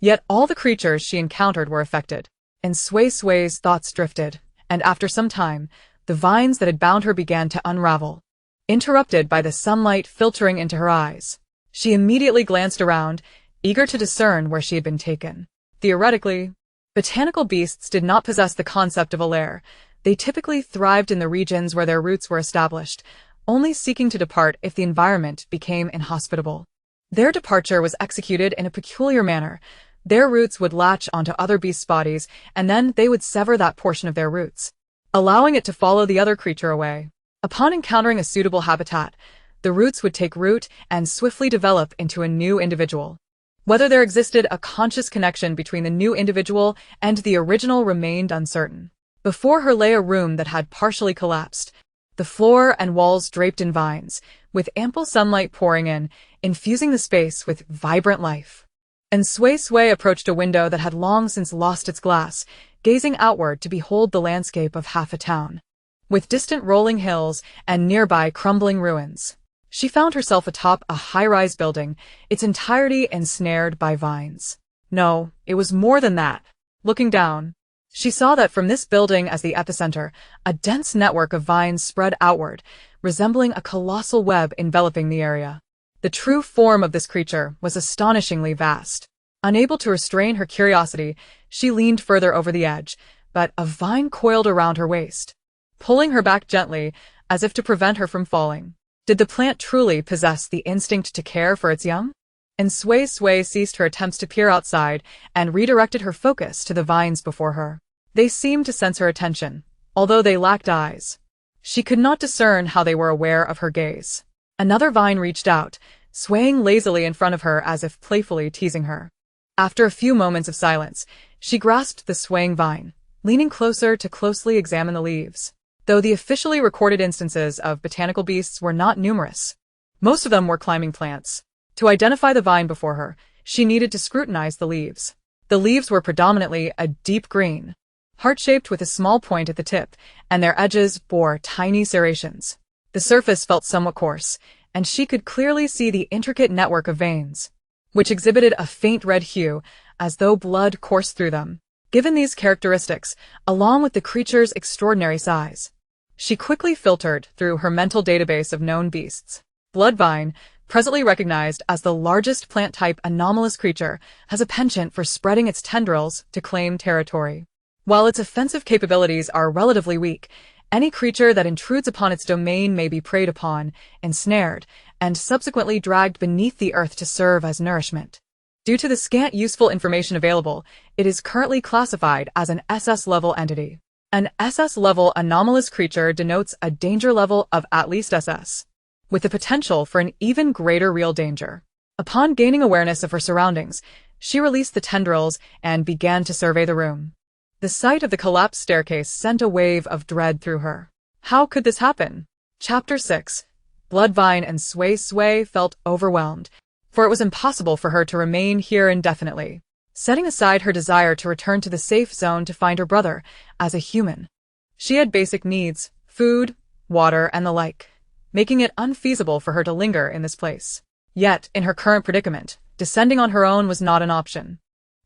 Yet all the creatures she encountered were affected. And Suisui's thoughts drifted, and after some time, the vines that had bound her began to unravel, interrupted by the sunlight filtering into her eyes. She immediately glanced around, eager to discern where she had been taken. Theoretically, botanical beasts did not possess the concept of a lair. They typically thrived in the regions where their roots were established, only seeking to depart if the environment became inhospitable. Their departure was executed in a peculiar manner. Their roots would latch onto other beasts' bodies, and then they would sever that portion of their roots, allowing it to follow the other creature away. Upon encountering a suitable habitat, the roots would take root and swiftly develop into a new individual. Whether there existed a conscious connection between the new individual and the original remained uncertain. Before her lay a room that had partially collapsed, the floor and walls draped in vines, with ample sunlight pouring in, infusing the space with vibrant life. And Suisui approached a window that had long since lost its glass, gazing outward to behold the landscape of half a town, with distant rolling hills and nearby crumbling ruins. She found herself atop a high-rise building, its entirety ensnared by vines. No, it was more than that. Looking down, she saw that from this building as the epicenter, a dense network of vines spread outward, resembling a colossal web enveloping the area. The true form of this creature was astonishingly vast. Unable to restrain her curiosity, she leaned further over the edge, but a vine coiled around her waist, pulling her back gently as if to prevent her from falling. Did the plant truly possess the instinct to care for its young? And Suisui ceased her attempts to peer outside and redirected her focus to the vines before her. They seemed to sense her attention, although they lacked eyes. She could not discern how they were aware of her gaze. Another vine reached out, swaying lazily in front of her as if playfully teasing her. After a few moments of silence, she grasped the swaying vine, leaning closer to closely examine the leaves. Though the officially recorded instances of botanical beasts were not numerous, most of them were climbing plants. To identify the vine before her, she needed to scrutinize the leaves. The leaves were predominantly a deep green, heart-shaped with a small point at the tip, and their edges bore tiny serrations. The surface felt somewhat coarse, and she could clearly see the intricate network of veins, which exhibited a faint red hue, as though blood coursed through them. Given these characteristics, along with the creature's extraordinary size, she quickly filtered through her mental database of known beasts. Bloodvine, presently recognized as the largest plant-type anomalous creature, has a penchant for spreading its tendrils to claim territory. While its offensive capabilities are relatively weak, any creature that intrudes upon its domain may be preyed upon, ensnared, and subsequently dragged beneath the earth to serve as nourishment. Due to the scant useful information available, it is currently classified as an SS-level entity. An SS-level anomalous creature denotes a danger level of at least SS, with the potential for an even greater real danger. Upon gaining awareness of her surroundings, she released the tendrils and began to survey the room. The sight of the collapsed staircase sent a wave of dread through her. How could this happen? Chapter 6. Bloodvine and Suisui felt overwhelmed, for it was impossible for her to remain here indefinitely. Setting aside her desire to return to the safe zone to find her brother, as a human, she had basic needs, food, water, and the like, making it unfeasible for her to linger in this place. Yet, in her current predicament, descending on her own was not an option.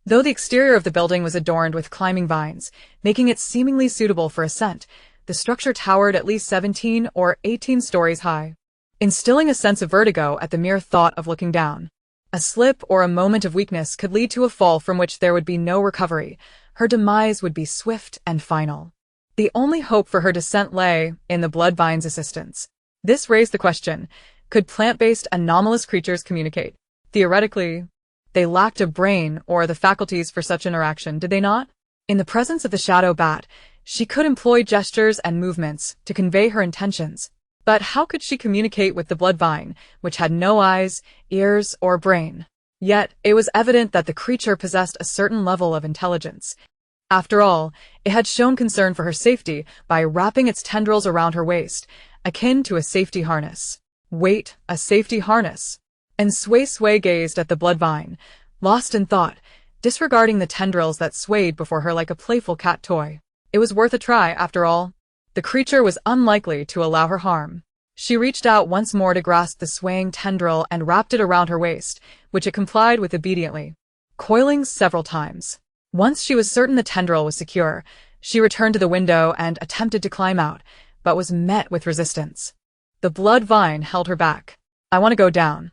Though the exterior of the building was adorned with climbing vines, making it seemingly suitable for ascent, the structure towered at least 17 or 18 stories high, instilling a sense of vertigo at the mere thought of looking down. A slip or a moment of weakness could lead to a fall from which there would be no recovery. Her demise would be swift and final. The only hope for her descent lay in the Bloodvine's assistance. This raised the question, could plant-based anomalous creatures communicate? Theoretically, they lacked a brain or the faculties for such interaction, did they not? In the presence of the shadow bat, she could employ gestures and movements to convey her intentions. But how could she communicate with the Bloodvine, which had no eyes, ears, or brain? Yet, it was evident that the creature possessed a certain level of intelligence. After all, it had shown concern for her safety by wrapping its tendrils around her waist, akin to a safety harness. Wait, a safety harness. And Suisui gazed at the Bloodvine, lost in thought, disregarding the tendrils that swayed before her like a playful cat toy. It was worth a try, after all. The creature was unlikely to allow her harm. She reached out once more to grasp the swaying tendril and wrapped it around her waist, which it complied with obediently, coiling several times. Once she was certain the tendril was secure, she returned to the window and attempted to climb out, but was met with resistance. The Bloodvine held her back. I want to go down.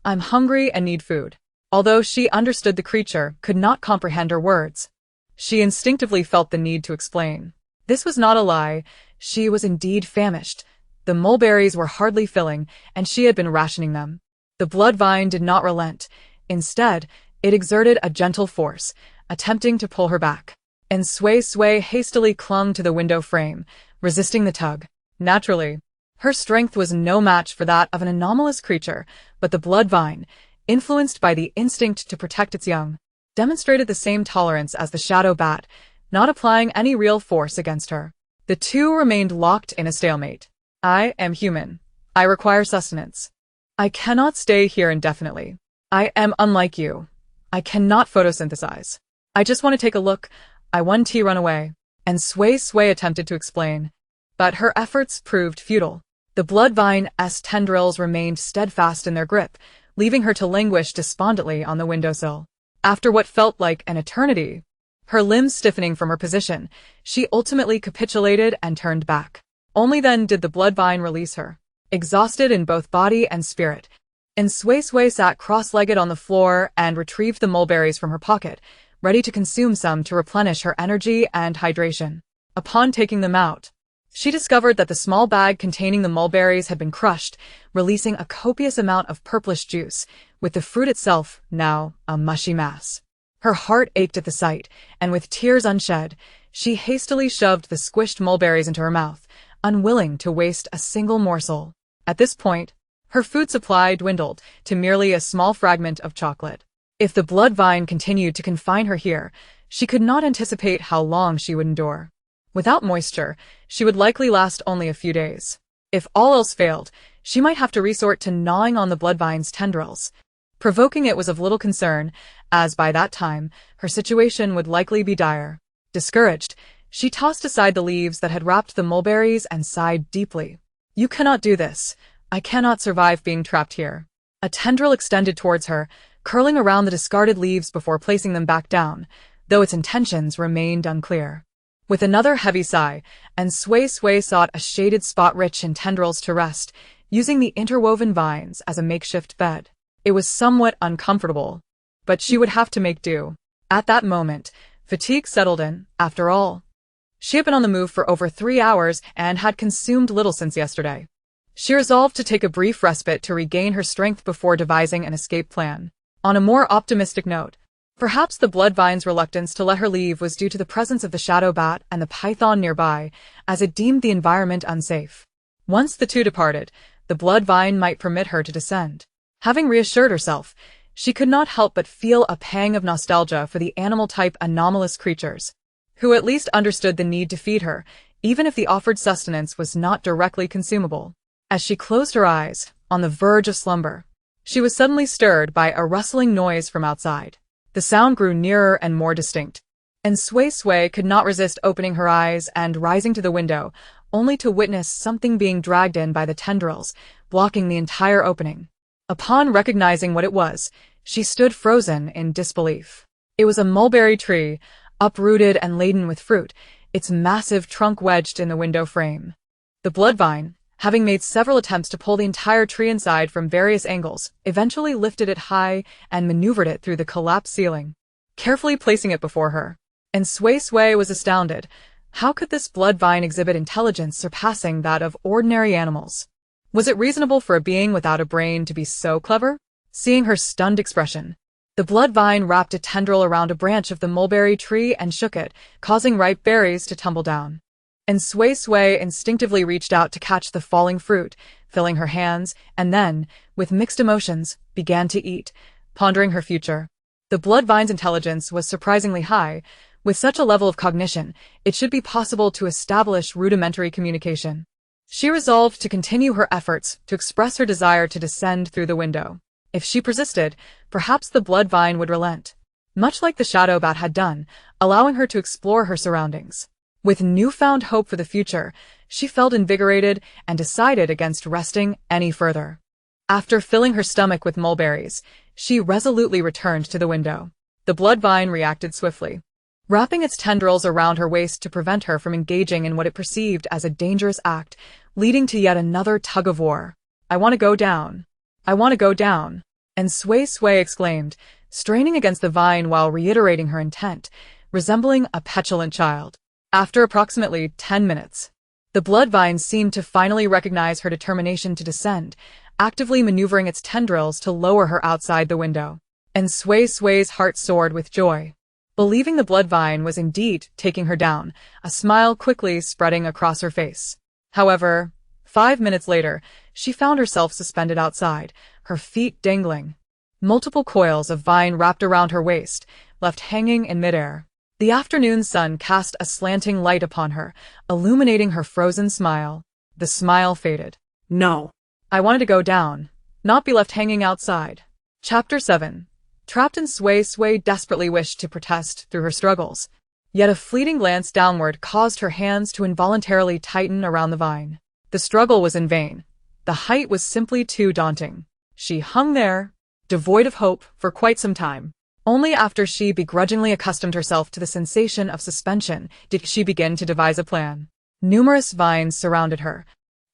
I'm hungry and need food. Although she understood the creature could not comprehend her words, she instinctively felt the need to explain. This was not a lie. She was indeed famished. The mulberries were hardly filling, and she had been rationing them. The blood vine did not relent. Instead, it exerted a gentle force, attempting to pull her back. And Suisui hastily clung to the window frame, resisting the tug. Naturally, her strength was no match for that of an anomalous creature, but the blood vine, influenced by the instinct to protect its young, demonstrated the same tolerance as the shadow bat, not applying any real force against her. The two remained locked in a stalemate. I am human. I require sustenance. I cannot stay here indefinitely. I am unlike you. I cannot photosynthesize. I just want to take a look. I want to run away. And Suisui attempted to explain, but her efforts proved futile. The blood vine's tendrils remained steadfast in their grip, leaving her to languish despondently on the windowsill. After what felt like an eternity, her limbs stiffening from her position, she ultimately capitulated and turned back. Only then did the blood vine release her, exhausted in both body and spirit. And Suisui sat cross-legged on the floor and retrieved the mulberries from her pocket, ready to consume some to replenish her energy and hydration. Upon taking them out, she discovered that the small bag containing the mulberries had been crushed, releasing a copious amount of purplish juice, with the fruit itself now a mushy mass. Her heart ached at the sight, and with tears unshed, she hastily shoved the squished mulberries into her mouth, unwilling to waste a single morsel. At this point, her food supply dwindled to merely a small fragment of chocolate. If the blood vine continued to confine her here, she could not anticipate how long she would endure. Without moisture, she would likely last only a few days. If all else failed, she might have to resort to gnawing on the blood vine's tendrils. Provoking it was of little concern, as by that time, her situation would likely be dire. Discouraged, she tossed aside the leaves that had wrapped the mulberries and sighed deeply. You cannot do this. I cannot survive being trapped here. A tendril extended towards her, curling around the discarded leaves before placing them back down, though its intentions remained unclear. With another heavy sigh, and Suisui sought a shaded spot rich in tendrils to rest, using the interwoven vines as a makeshift bed. It was somewhat uncomfortable, but she would have to make do. At that moment, fatigue settled in, after all. She had been on the move for over 3 hours and had consumed little since yesterday. She resolved to take a brief respite to regain her strength before devising an escape plan. On a more optimistic note, perhaps the blood vine's reluctance to let her leave was due to the presence of the shadow bat and the python nearby, as it deemed the environment unsafe. Once the two departed, the blood vine might permit her to descend. Having reassured herself, she could not help but feel a pang of nostalgia for the animal-type anomalous creatures, who at least understood the need to feed her, even if the offered sustenance was not directly consumable. As she closed her eyes, on the verge of slumber, she was suddenly stirred by a rustling noise from outside. The sound grew nearer and more distinct, and Suisui could not resist opening her eyes and rising to the window, only to witness something being dragged in by the tendrils, blocking the entire opening. Upon recognizing what it was, she stood frozen in disbelief. It was a mulberry tree, uprooted and laden with fruit, its massive trunk wedged in the window frame. The blood vine, having made several attempts to pull the entire tree inside from various angles, eventually lifted it high and maneuvered it through the collapsed ceiling, carefully placing it before her. And Suisui was astounded. How could this blood vine exhibit intelligence surpassing that of ordinary animals? Was it reasonable for a being without a brain to be so clever? Seeing her stunned expression, the blood vine wrapped a tendril around a branch of the mulberry tree and shook it, causing ripe berries to tumble down. And Suisui instinctively reached out to catch the falling fruit, filling her hands, and then, with mixed emotions, began to eat, pondering her future. The blood vine's intelligence was surprisingly high. With such a level of cognition, it should be possible to establish rudimentary communication. She resolved to continue her efforts to express her desire to descend through the window. If she persisted, perhaps the blood vine would relent, much like the shadow bat had done, allowing her to explore her surroundings. With newfound hope for the future, she felt invigorated and decided against resting any further. After filling her stomach with mulberries, she resolutely returned to the window. The blood vine reacted swiftly, wrapping its tendrils around her waist to prevent her from engaging in what it perceived as a dangerous act, leading to yet another tug-of-war. I want to go down. I want to go down. And Suisui exclaimed, straining against the vine while reiterating her intent, resembling a petulant child. After approximately 10 minutes, the blood vine seemed to finally recognize her determination to descend, actively maneuvering its tendrils to lower her outside the window. And Suisui's heart soared with joy. Believing the blood vine was indeed taking her down, a smile quickly spreading across her face. However, 5 minutes later, she found herself suspended outside, her feet dangling. Multiple coils of vine wrapped around her waist, left hanging in midair. The afternoon sun cast a slanting light upon her, illuminating her frozen smile. The smile faded. No. I wanted to go down, not be left hanging outside. Chapter 7. Trapped in Suisui desperately wished to protest through her struggles. Yet a fleeting glance downward caused her hands to involuntarily tighten around the vine. The struggle was in vain. The height was simply too daunting. She hung there, devoid of hope, for quite some time. Only after she begrudgingly accustomed herself to the sensation of suspension did she begin to devise a plan. Numerous vines surrounded her.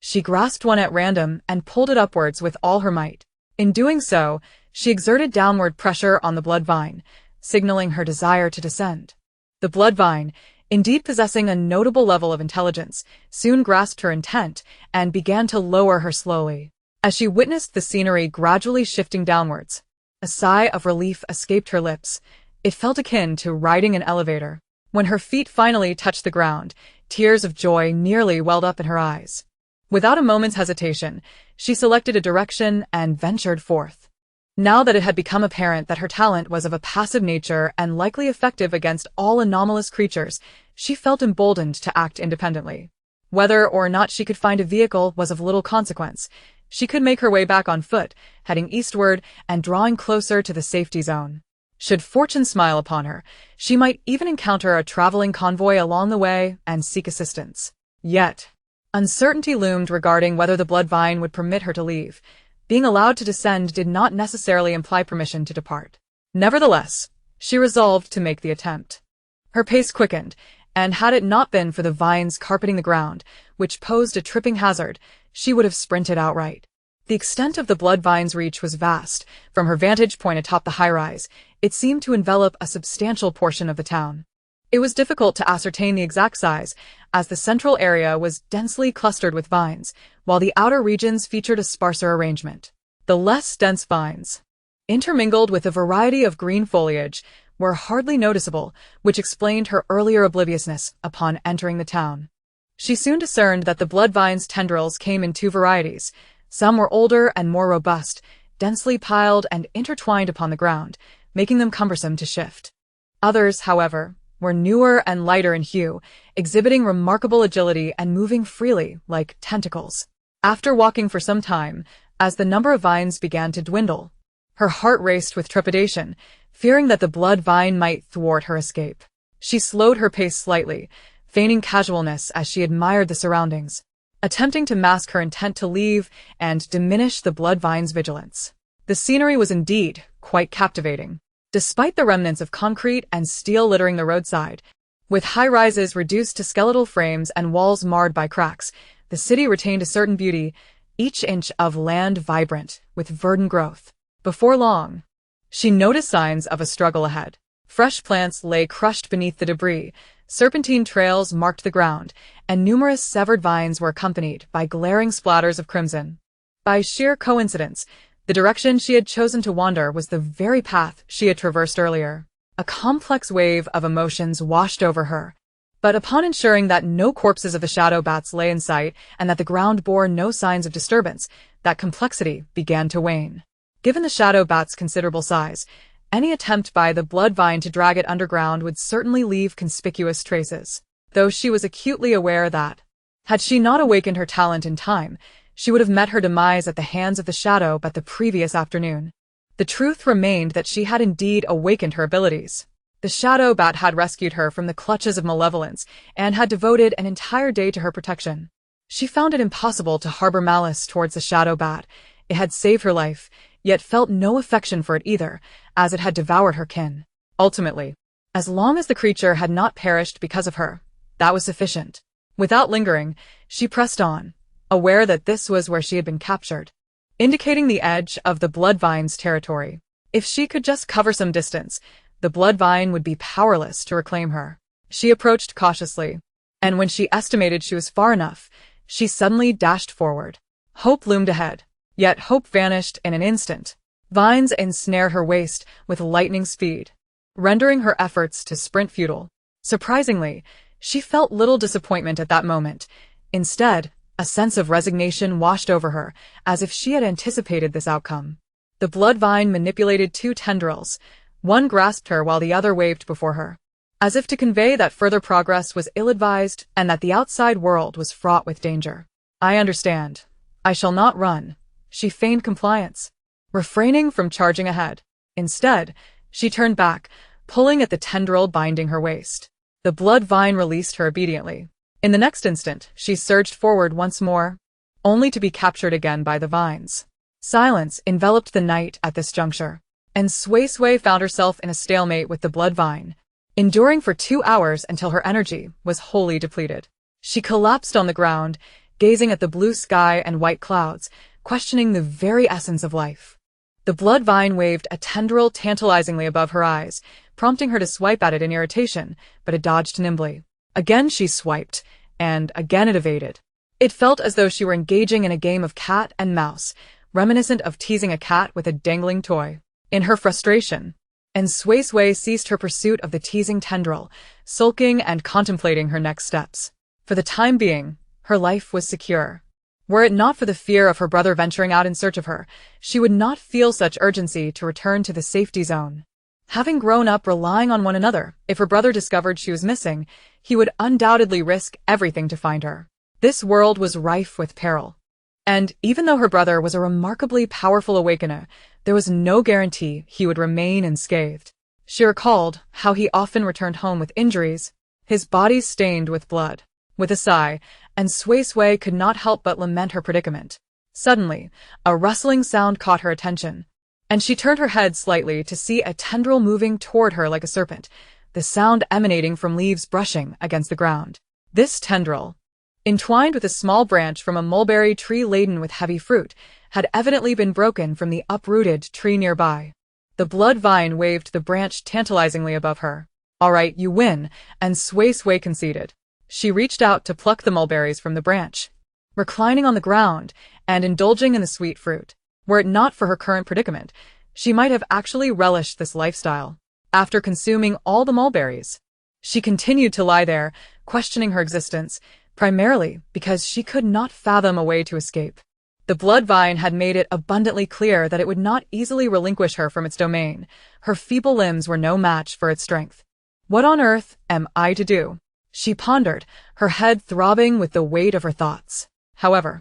She grasped one at random and pulled it upwards with all her might. In doing so, she exerted downward pressure on the blood vine, signaling her desire to descend. The blood vine, indeed possessing a notable level of intelligence, soon grasped her intent and began to lower her slowly. As she witnessed the scenery gradually shifting downwards, a sigh of relief escaped her lips. It felt akin to riding an elevator. When her feet finally touched the ground, tears of joy nearly welled up in her eyes. Without a moment's hesitation, she selected a direction and ventured forth. Now that it had become apparent that her talent was of a passive nature and likely effective against all anomalous creatures, she felt emboldened to act independently. Whether or not she could find a vehicle was of little consequence. She could make her way back on foot, heading eastward and drawing closer to the safety zone. Should fortune smile upon her, she might even encounter a traveling convoy along the way and seek assistance. Yet, uncertainty loomed regarding whether the blood vine would permit her to leave. Being allowed to descend did not necessarily imply permission to depart. Nevertheless, she resolved to make the attempt. Her pace quickened, and had it not been for the vines carpeting the ground, which posed a tripping hazard, she would have sprinted outright. The extent of the blood vine's reach was vast. From her vantage point atop the high-rise, it seemed to envelop a substantial portion of the town. It was difficult to ascertain the exact size, as the central area was densely clustered with vines, while the outer regions featured a sparser arrangement. The less dense vines, intermingled with a variety of green foliage, were hardly noticeable, which explained her earlier obliviousness upon entering the town. She soon discerned that the blood vine's tendrils came in two varieties. Some were older and more robust, densely piled and intertwined upon the ground, making them cumbersome to shift. Others, however, were newer and lighter in hue, exhibiting remarkable agility and moving freely like tentacles. After walking for some time, as the number of vines began to dwindle, her heart raced with trepidation, fearing that the blood vine might thwart her escape. She slowed her pace slightly, feigning casualness as she admired the surroundings, attempting to mask her intent to leave and diminish the blood vine's vigilance. The scenery was indeed quite captivating. Despite the remnants of concrete and steel littering the roadside, with high-rises reduced to skeletal frames and walls marred by cracks, the city retained a certain beauty, each inch of land vibrant with verdant growth. Before long, she noticed signs of a struggle ahead. Fresh plants lay crushed beneath the debris, serpentine trails marked the ground, and numerous severed vines were accompanied by glaring splatters of crimson. By sheer coincidence, the direction she had chosen to wander was the very path she had traversed earlier. A complex wave of emotions washed over her, but upon ensuring that no corpses of the shadow bats lay in sight and that the ground bore no signs of disturbance, that complexity began to wane. Given the shadow bat's considerable size, any attempt by the blood vine to drag it underground would certainly leave conspicuous traces, though she was acutely aware that, had she not awakened her talent in time, she would have met her demise at the hands of the shadow bat the previous afternoon. The truth remained that she had indeed awakened her abilities. The shadow bat had rescued her from the clutches of malevolence and had devoted an entire day to her protection. She found it impossible to harbor malice towards the shadow bat. It had saved her life, yet felt no affection for it either, as it had devoured her kin. Ultimately, as long as the creature had not perished because of her, that was sufficient. Without lingering, she pressed on, aware that this was where she had been captured. Indicating the edge of the blood vine's territory, If she could just cover some distance, the blood vine would be powerless to reclaim her. She approached cautiously, and when she estimated she was far enough, she suddenly dashed forward. Hope loomed ahead, yet hope vanished in an instant. Vines ensnared her waist with lightning speed, rendering her efforts to sprint futile. Surprisingly, she felt little disappointment at that moment. Instead, a sense of resignation washed over her, as if she had anticipated this outcome. The blood vine manipulated two tendrils. One grasped her while the other waved before her, as if to convey that further progress was ill-advised and that the outside world was fraught with danger. I understand. I shall not run. She feigned compliance, refraining from charging ahead. Instead, she turned back, pulling at the tendril binding her waist. The blood vine released her obediently. In the next instant, she surged forward once more, only to be captured again by the vines. Silence enveloped the night at this juncture, and Suisui found herself in a stalemate with the blood vine, enduring for 2 hours until her energy was wholly depleted. She collapsed on the ground, gazing at the blue sky and white clouds, questioning the very essence of life. The blood vine waved a tendril tantalizingly above her eyes, prompting her to swipe at it in irritation, but it dodged nimbly. Again she swiped, and again it evaded. It felt as though she were engaging in a game of cat and mouse, reminiscent of teasing a cat with a dangling toy. In her frustration, Suisui ceased her pursuit of the teasing tendril, sulking and contemplating her next steps. For the time being, her life was secure. Were it not for the fear of her brother venturing out in search of her, she would not feel such urgency to return to the safety zone. Having grown up relying on one another, if her brother discovered she was missing, he would undoubtedly risk everything to find her. This world was rife with peril. And even though her brother was a remarkably powerful awakener, there was no guarantee he would remain unscathed. She recalled how he often returned home with injuries, his body stained with blood. With a sigh, Suisui could not help but lament her predicament. Suddenly, a rustling sound caught her attention, and she turned her head slightly to see a tendril moving toward her like a serpent, the sound emanating from leaves brushing against the ground. This tendril, entwined with a small branch from a mulberry tree laden with heavy fruit, had evidently been broken from the uprooted tree nearby. The blood vine waved the branch tantalizingly above her. "All right, you win," Suisui conceded. She reached out to pluck the mulberries from the branch, reclining on the ground and indulging in the sweet fruit. Were it not for her current predicament, she might have actually relished this lifestyle. After consuming all the mulberries, she continued to lie there, questioning her existence, primarily because she could not fathom a way to escape. The blood vine had made it abundantly clear that it would not easily relinquish her from its domain. Her feeble limbs were no match for its strength. What on earth am I to do? She pondered, her head throbbing with the weight of her thoughts. However,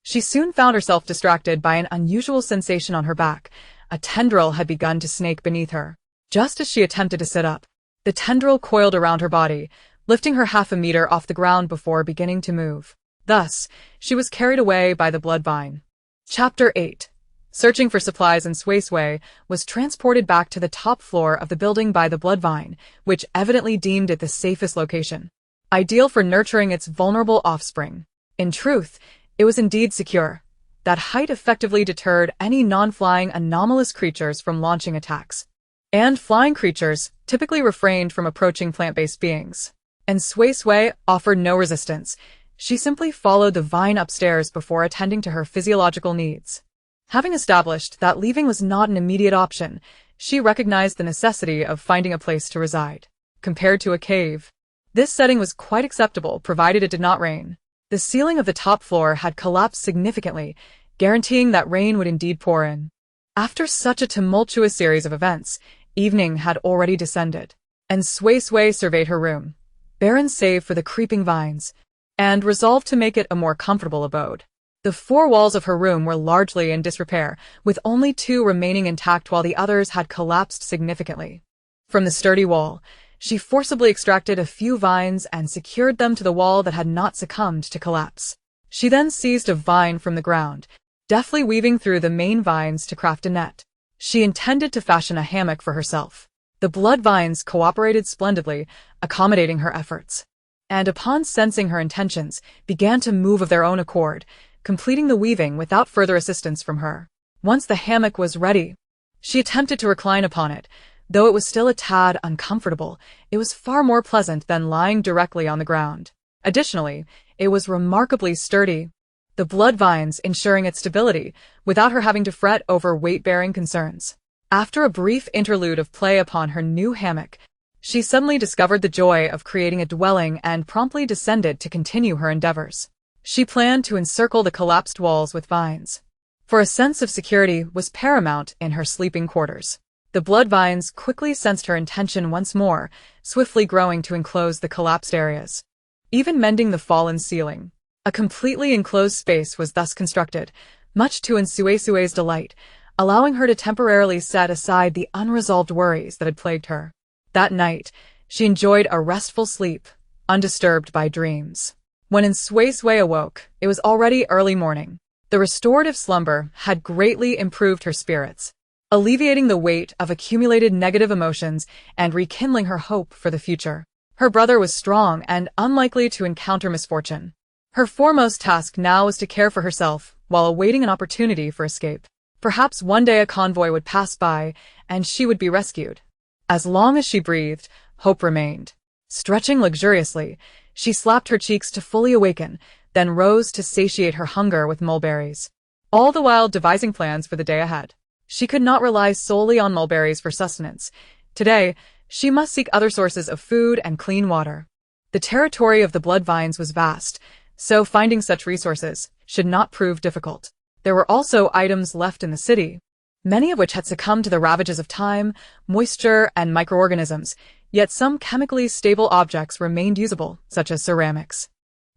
she soon found herself distracted by an unusual sensation on her back. A tendril had begun to snake beneath her. Just as she attempted to sit up, the tendril coiled around her body, lifting her 1/2 meter off the ground before beginning to move. Thus, she was carried away by the blood vine. Chapter 8. Searching for supplies in Suisui was transported back to the top floor of the building by the blood vine, which evidently deemed it the safest location, ideal for nurturing its vulnerable offspring. In truth, it was indeed secure. That height effectively deterred any non-flying anomalous creatures from launching attacks. And flying creatures typically refrained from approaching plant-based beings. And Suisui offered no resistance. She simply followed the vine upstairs before attending to her physiological needs. Having established that leaving was not an immediate option, she recognized the necessity of finding a place to reside. Compared to a cave, this setting was quite acceptable provided it did not rain. The ceiling of the top floor had collapsed significantly, guaranteeing that rain would indeed pour in. After such a tumultuous series of events, evening had already descended, and Suisui surveyed her room, barren save for the creeping vines, and resolved to make it a more comfortable abode. The 4 walls of her room were largely in disrepair, with only 2 remaining intact while the others had collapsed significantly. From the sturdy wall, she forcibly extracted a few vines and secured them to the wall that had not succumbed to collapse. She then seized a vine from the ground, deftly weaving through the main vines to craft a net. She intended to fashion a hammock for herself. The blood vines cooperated splendidly, accommodating her efforts, and upon sensing her intentions, began to move of their own accord, completing the weaving without further assistance from her. Once the hammock was ready, She attempted to recline upon it. Though it was still a tad uncomfortable, it was far more pleasant than lying directly on the ground. Additionally, it was remarkably sturdy, the blood vines ensuring its stability without her having to fret over weight-bearing concerns. After a brief interlude of play upon her new hammock, she suddenly discovered the joy of creating a dwelling and promptly descended to continue her endeavors. She planned to encircle the collapsed walls with vines, for a sense of security was paramount in her sleeping quarters. The blood vines quickly sensed her intention once more, swiftly growing to enclose the collapsed areas, even mending the fallen ceiling. A completely enclosed space was thus constructed, much to Suisui's delight, allowing her to temporarily set aside the unresolved worries that had plagued her. That night, she enjoyed a restful sleep, undisturbed by dreams. When Suisui awoke, it was already early morning. The restorative slumber had greatly improved her spirits, alleviating the weight of accumulated negative emotions and rekindling her hope for the future. Her brother was strong and unlikely to encounter misfortune. Her foremost task now was to care for herself while awaiting an opportunity for escape. Perhaps one day a convoy would pass by and she would be rescued. As long as she breathed, hope remained. Stretching luxuriously, she slapped her cheeks to fully awaken, then rose to satiate her hunger with mulberries, all the while devising plans for the day ahead. She could not rely solely on mulberries for sustenance. Today, she must seek other sources of food and clean water. The territory of the blood vines was vast, so finding such resources should not prove difficult. There were also items left in the city, many of which had succumbed to the ravages of time, moisture, and microorganisms, yet some chemically stable objects remained usable, such as ceramics.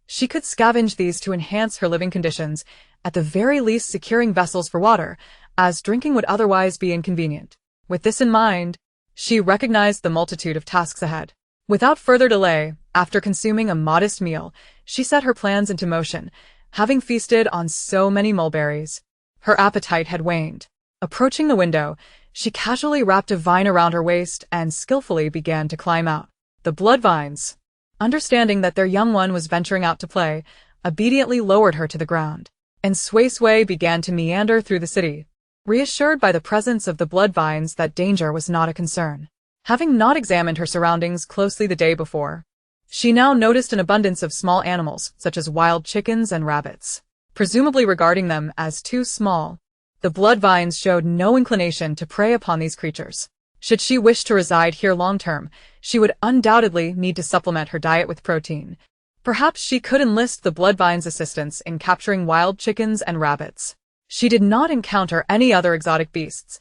She could scavenge these to enhance her living conditions, at the very least securing vessels for water, as drinking would otherwise be inconvenient. With this in mind, she recognized the multitude of tasks ahead. Without further delay, after consuming a modest meal, she set her plans into motion, having feasted on so many mulberries. Her appetite had waned. Approaching the window, she casually wrapped a vine around her waist and skillfully began to climb out. The blood vines, understanding that their young one was venturing out to play, obediently lowered her to the ground, and Suisui began to meander through the city, reassured by the presence of the blood vines that danger was not a concern. Having not examined her surroundings closely the day before, she now noticed an abundance of small animals, such as wild chickens and rabbits. Presumably regarding them as too small, the blood vines showed no inclination to prey upon these creatures. Should she wish to reside here long-term, she would undoubtedly need to supplement her diet with protein. Perhaps she could enlist the blood vines' assistance in capturing wild chickens and rabbits. She did not encounter any other exotic beasts,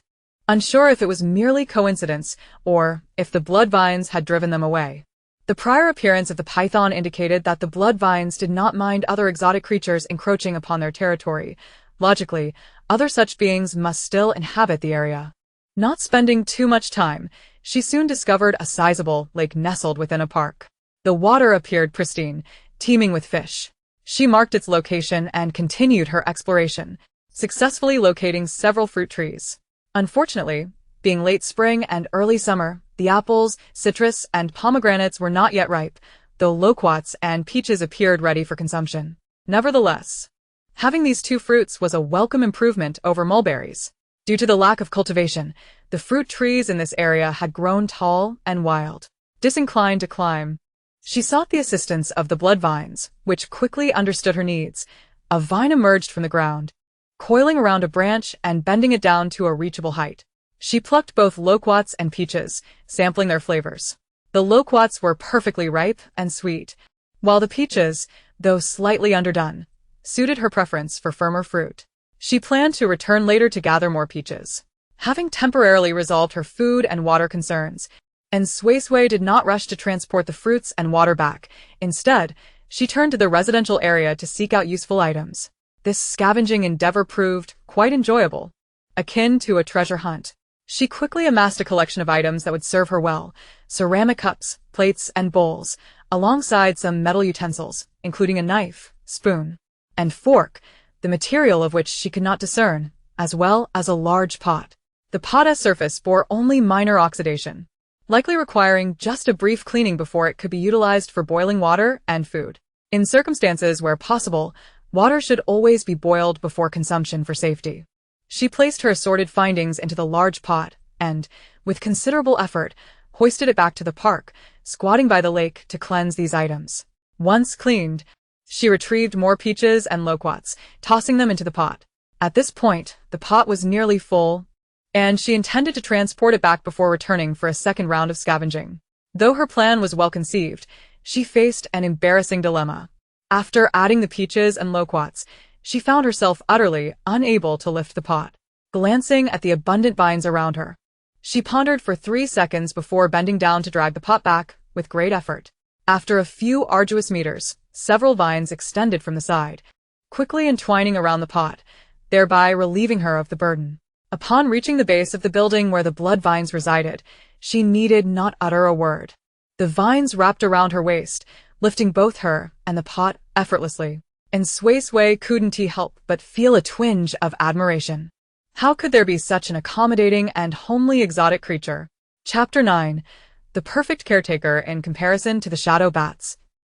unsure if it was merely coincidence or if the blood vines had driven them away. The prior appearance of the python indicated that the blood vines did not mind other exotic creatures encroaching upon their territory. Logically, other such beings must still inhabit the area. Not spending too much time, she soon discovered a sizable lake nestled within a park. The water appeared pristine, teeming with fish. She marked its location and continued her exploration, successfully locating several fruit trees. Unfortunately, being late spring and early summer, the apples, citrus, and pomegranates were not yet ripe, though loquats and peaches appeared ready for consumption. Nevertheless, having these two fruits was a welcome improvement over mulberries. Due to the lack of cultivation, the fruit trees in this area had grown tall and wild. Disinclined to climb, she sought the assistance of the blood vines, which quickly understood her needs. A vine emerged from the ground, coiling around a branch and bending it down to a reachable height. She plucked both loquats and peaches, sampling their flavors. The loquats were perfectly ripe and sweet, while the peaches, though slightly underdone, suited her preference for firmer fruit. She planned to return later to gather more peaches. Having temporarily resolved her food and water concerns, and Suisui did not rush to transport the fruits and water back. Instead, she turned to the residential area to seek out useful items. This scavenging endeavor proved quite enjoyable, akin to a treasure hunt. She quickly amassed a collection of items that would serve her well: ceramic cups, plates, and bowls, alongside some metal utensils, including a knife, spoon, and fork, the material of which she could not discern, as well as a large pot. The pot's surface bore only minor oxidation, likely requiring just a brief cleaning before it could be utilized for boiling water and food. In circumstances where possible, water should always be boiled before consumption for safety. She placed her assorted findings into the large pot and, with considerable effort, hoisted it back to the park, squatting by the lake to cleanse these items. Once cleaned, she retrieved more peaches and loquats, tossing them into the pot. At this point, the pot was nearly full, and she intended to transport it back before returning for a second round of scavenging. Though her plan was well conceived, she faced an embarrassing dilemma. After adding the peaches and loquats, she found herself utterly unable to lift the pot. Glancing at the abundant vines around her, she pondered for 3 seconds before bending down to drag the pot back with great effort. After a few arduous meters, several vines extended from the side, quickly entwining around the pot, thereby relieving her of the burden. Upon reaching the base of the building where the blood vines resided, she needed not utter a word. The vines wrapped around her waist, lifting both her and the pot effortlessly. And Suisui couldn't help but feel a twinge of admiration. How could there be such an accommodating and homely exotic creature? Chapter 9. The perfect caretaker in comparison to the shadow bats.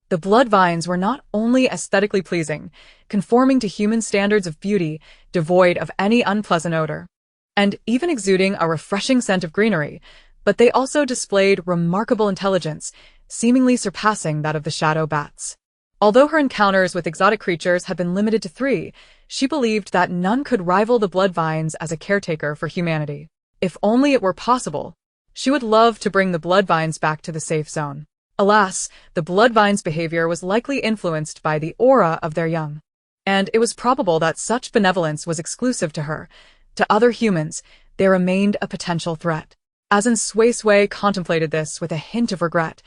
The blood vines were not only aesthetically pleasing, conforming to human standards of beauty, devoid of any unpleasant odor, and even exuding a refreshing scent of greenery, but they also displayed remarkable intelligence, seemingly surpassing that of the shadow bats. Although her encounters with exotic creatures had been limited to 3, she believed that none could rival the blood vines as a caretaker for humanity. If only it were possible, she would love to bring the blood vines back to the safe zone. Alas, the blood vines' behavior was likely influenced by the aura of their young, and it was probable that such benevolence was exclusive to her. To other humans, they remained a potential threat. As Suisui contemplated this with a hint of regret,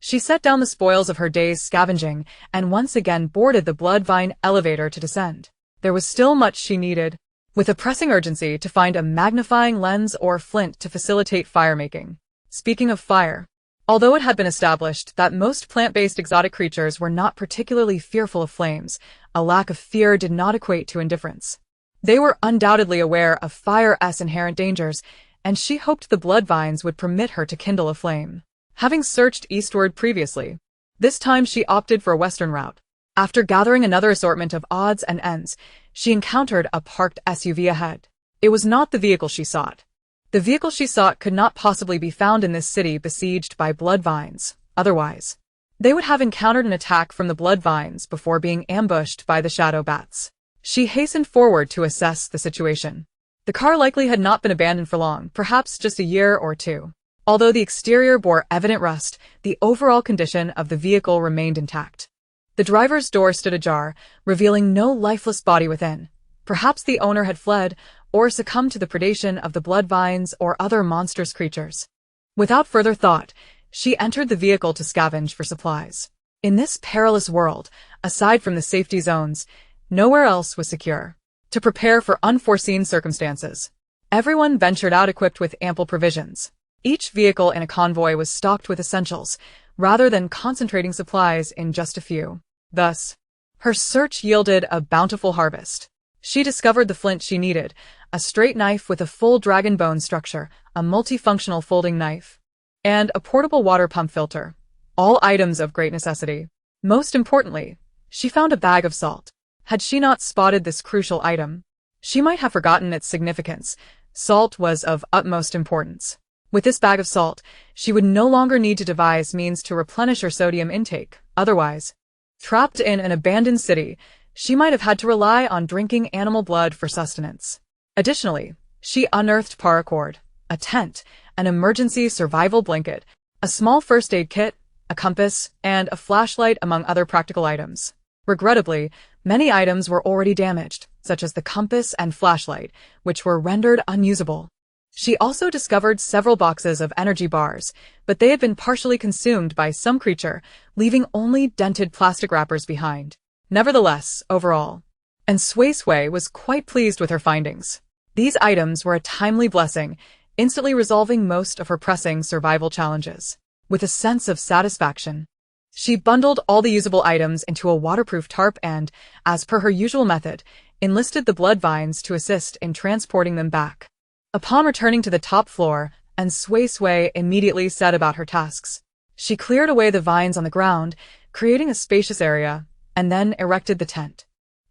she set down the spoils of her day's scavenging and once again boarded the blood vine elevator to descend. There was still much she needed, with a pressing urgency, to find a magnifying lens or flint to facilitate fire-making. Speaking of fire, although it had been established that most plant-based exotic creatures were not particularly fearful of flames, a lack of fear did not equate to indifference. They were undoubtedly aware of fire's inherent dangers, and she hoped the blood vines would permit her to kindle a flame. Having searched eastward previously, this time she opted for a western route. After gathering another assortment of odds and ends, she encountered a parked SUV ahead. It was not the vehicle she sought. The vehicle she sought could not possibly be found in this city besieged by blood vines. Otherwise, they would have encountered an attack from the blood vines before being ambushed by the shadow bats. She hastened forward to assess the situation. The car likely had not been abandoned for long, perhaps just a year or 2. Although the exterior bore evident rust, the overall condition of the vehicle remained intact. The driver's door stood ajar, revealing no lifeless body within. Perhaps the owner had fled, or succumbed to the predation of the blood vines or other monstrous creatures. Without further thought, she entered the vehicle to scavenge for supplies. In this perilous world, aside from the safety zones, nowhere else was secure. To prepare for unforeseen circumstances, everyone ventured out equipped with ample provisions. Each vehicle in a convoy was stocked with essentials, rather than concentrating supplies in just a few. Thus, her search yielded a bountiful harvest. She discovered the flint she needed, a straight knife with a full dragon bone structure, a multifunctional folding knife, and a portable water pump filter, all items of great necessity. Most importantly, she found a bag of salt. Had she not spotted this crucial item, she might have forgotten its significance. Salt was of utmost importance. With this bag of salt, she would no longer need to devise means to replenish her sodium intake. Otherwise, trapped in an abandoned city, she might have had to rely on drinking animal blood for sustenance. Additionally, she unearthed paracord, a tent, an emergency survival blanket, a small first aid kit, a compass, and a flashlight among other practical items. Regrettably, many items were already damaged, such as the compass and flashlight, which were rendered unusable. She also discovered several boxes of energy bars, but they had been partially consumed by some creature, leaving only dented plastic wrappers behind. Nevertheless, overall, Suisui was quite pleased with her findings. These items were a timely blessing, instantly resolving most of her pressing survival challenges. With a sense of satisfaction, she bundled all the usable items into a waterproof tarp and, as per her usual method, enlisted the blood vines to assist in transporting them back. Upon returning to the top floor, Suisui immediately set about her tasks. She cleared away the vines on the ground, creating a spacious area, and then erected the tent.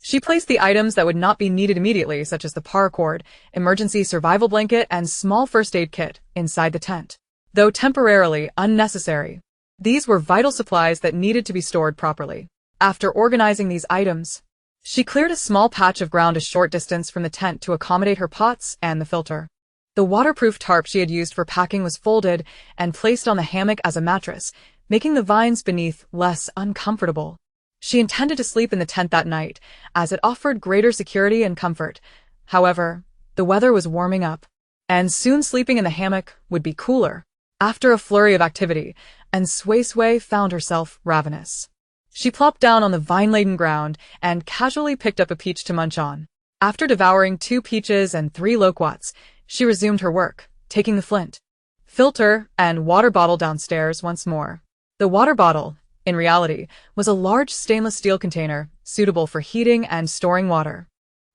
She placed the items that would not be needed immediately, such as the paracord, emergency survival blanket, and small first aid kit, inside the tent. Though temporarily unnecessary, these were vital supplies that needed to be stored properly. After organizing these items, she cleared a small patch of ground a short distance from the tent to accommodate her pots and the filter. The waterproof tarp she had used for packing was folded and placed on the hammock as a mattress, making the vines beneath less uncomfortable. She intended to sleep in the tent that night, as it offered greater security and comfort. However, the weather was warming up, and soon sleeping in the hammock would be cooler. After a flurry of activity, and Suisui found herself ravenous. She plopped down on the vine-laden ground and casually picked up a peach to munch on. After devouring 2 peaches and 3 loquats, she resumed her work, taking the flint, filter, and water bottle downstairs once more. The water bottle, in reality, was a large stainless steel container, suitable for heating and storing water.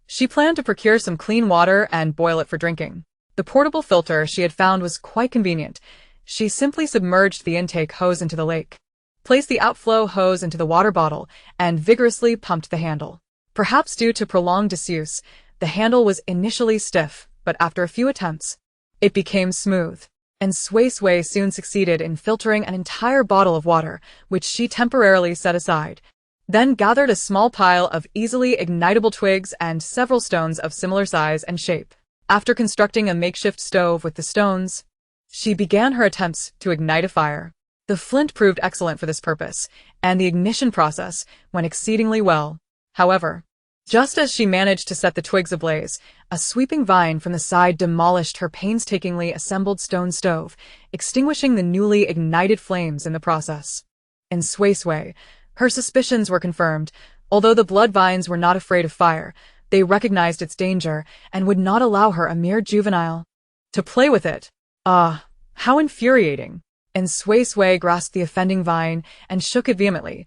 She planned to procure some clean water and boil it for drinking. The portable filter she had found was quite convenient. She simply submerged the intake hose into the lake, placed the outflow hose into the water bottle, and vigorously pumped the handle. Perhaps due to prolonged disuse, the handle was initially stiff, but after a few attempts, it became smooth. And Suisui soon succeeded in filtering an entire bottle of water, which she temporarily set aside. Then gathered a small pile of easily ignitable twigs and several stones of similar size and shape. After constructing a makeshift stove with the stones, she began her attempts to ignite a fire. The flint proved excellent for this purpose, and the ignition process went exceedingly well. However, just as she managed to set the twigs ablaze, a sweeping vine from the side demolished her painstakingly assembled stone stove, extinguishing the newly ignited flames in the process. In Suisui, her suspicions were confirmed. Although the blood vines were not afraid of fire, they recognized its danger and would not allow her, a mere juvenile, to play with it. Ah, how infuriating! And Suisui grasped the offending vine and shook it vehemently.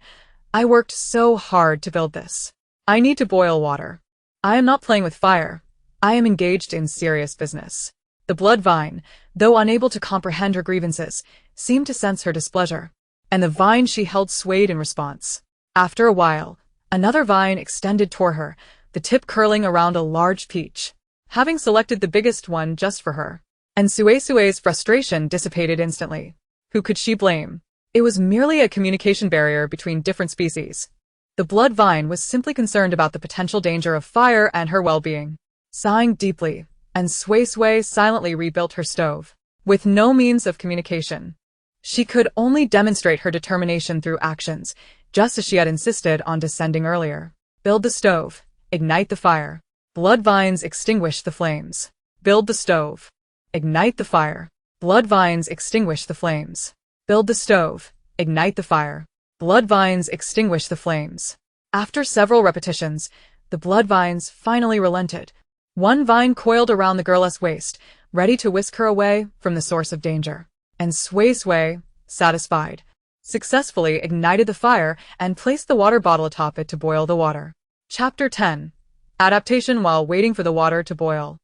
I worked so hard to build this. I need to boil water. I am not playing with fire. I am engaged in serious business. The blood vine, though unable to comprehend her grievances, seemed to sense her displeasure, and the vine she held swayed in response. After a while, another vine extended toward her, the tip curling around a large peach, having selected the biggest one just for her. And Suisui's frustration dissipated instantly. Who could she blame? It was merely a communication barrier between different species. The blood vine was simply concerned about the potential danger of fire and her well-being. Sighing deeply, and Suisui silently rebuilt her stove. With no means of communication, she could only demonstrate her determination through actions, just as she had insisted on descending earlier. Build the stove. Ignite the fire. Blood vines extinguish the flames. Build the stove. Ignite the fire. Blood vines extinguish the flames. Build the stove. Ignite the fire. Blood vines extinguish the flames. After several repetitions, the blood vines finally relented. One vine coiled around the girl's waist, ready to whisk her away from the source of danger. And Suisui, satisfied, successfully ignited the fire and placed the water bottle atop it to boil the water. Chapter 10. Adaptation while waiting for the water to boil.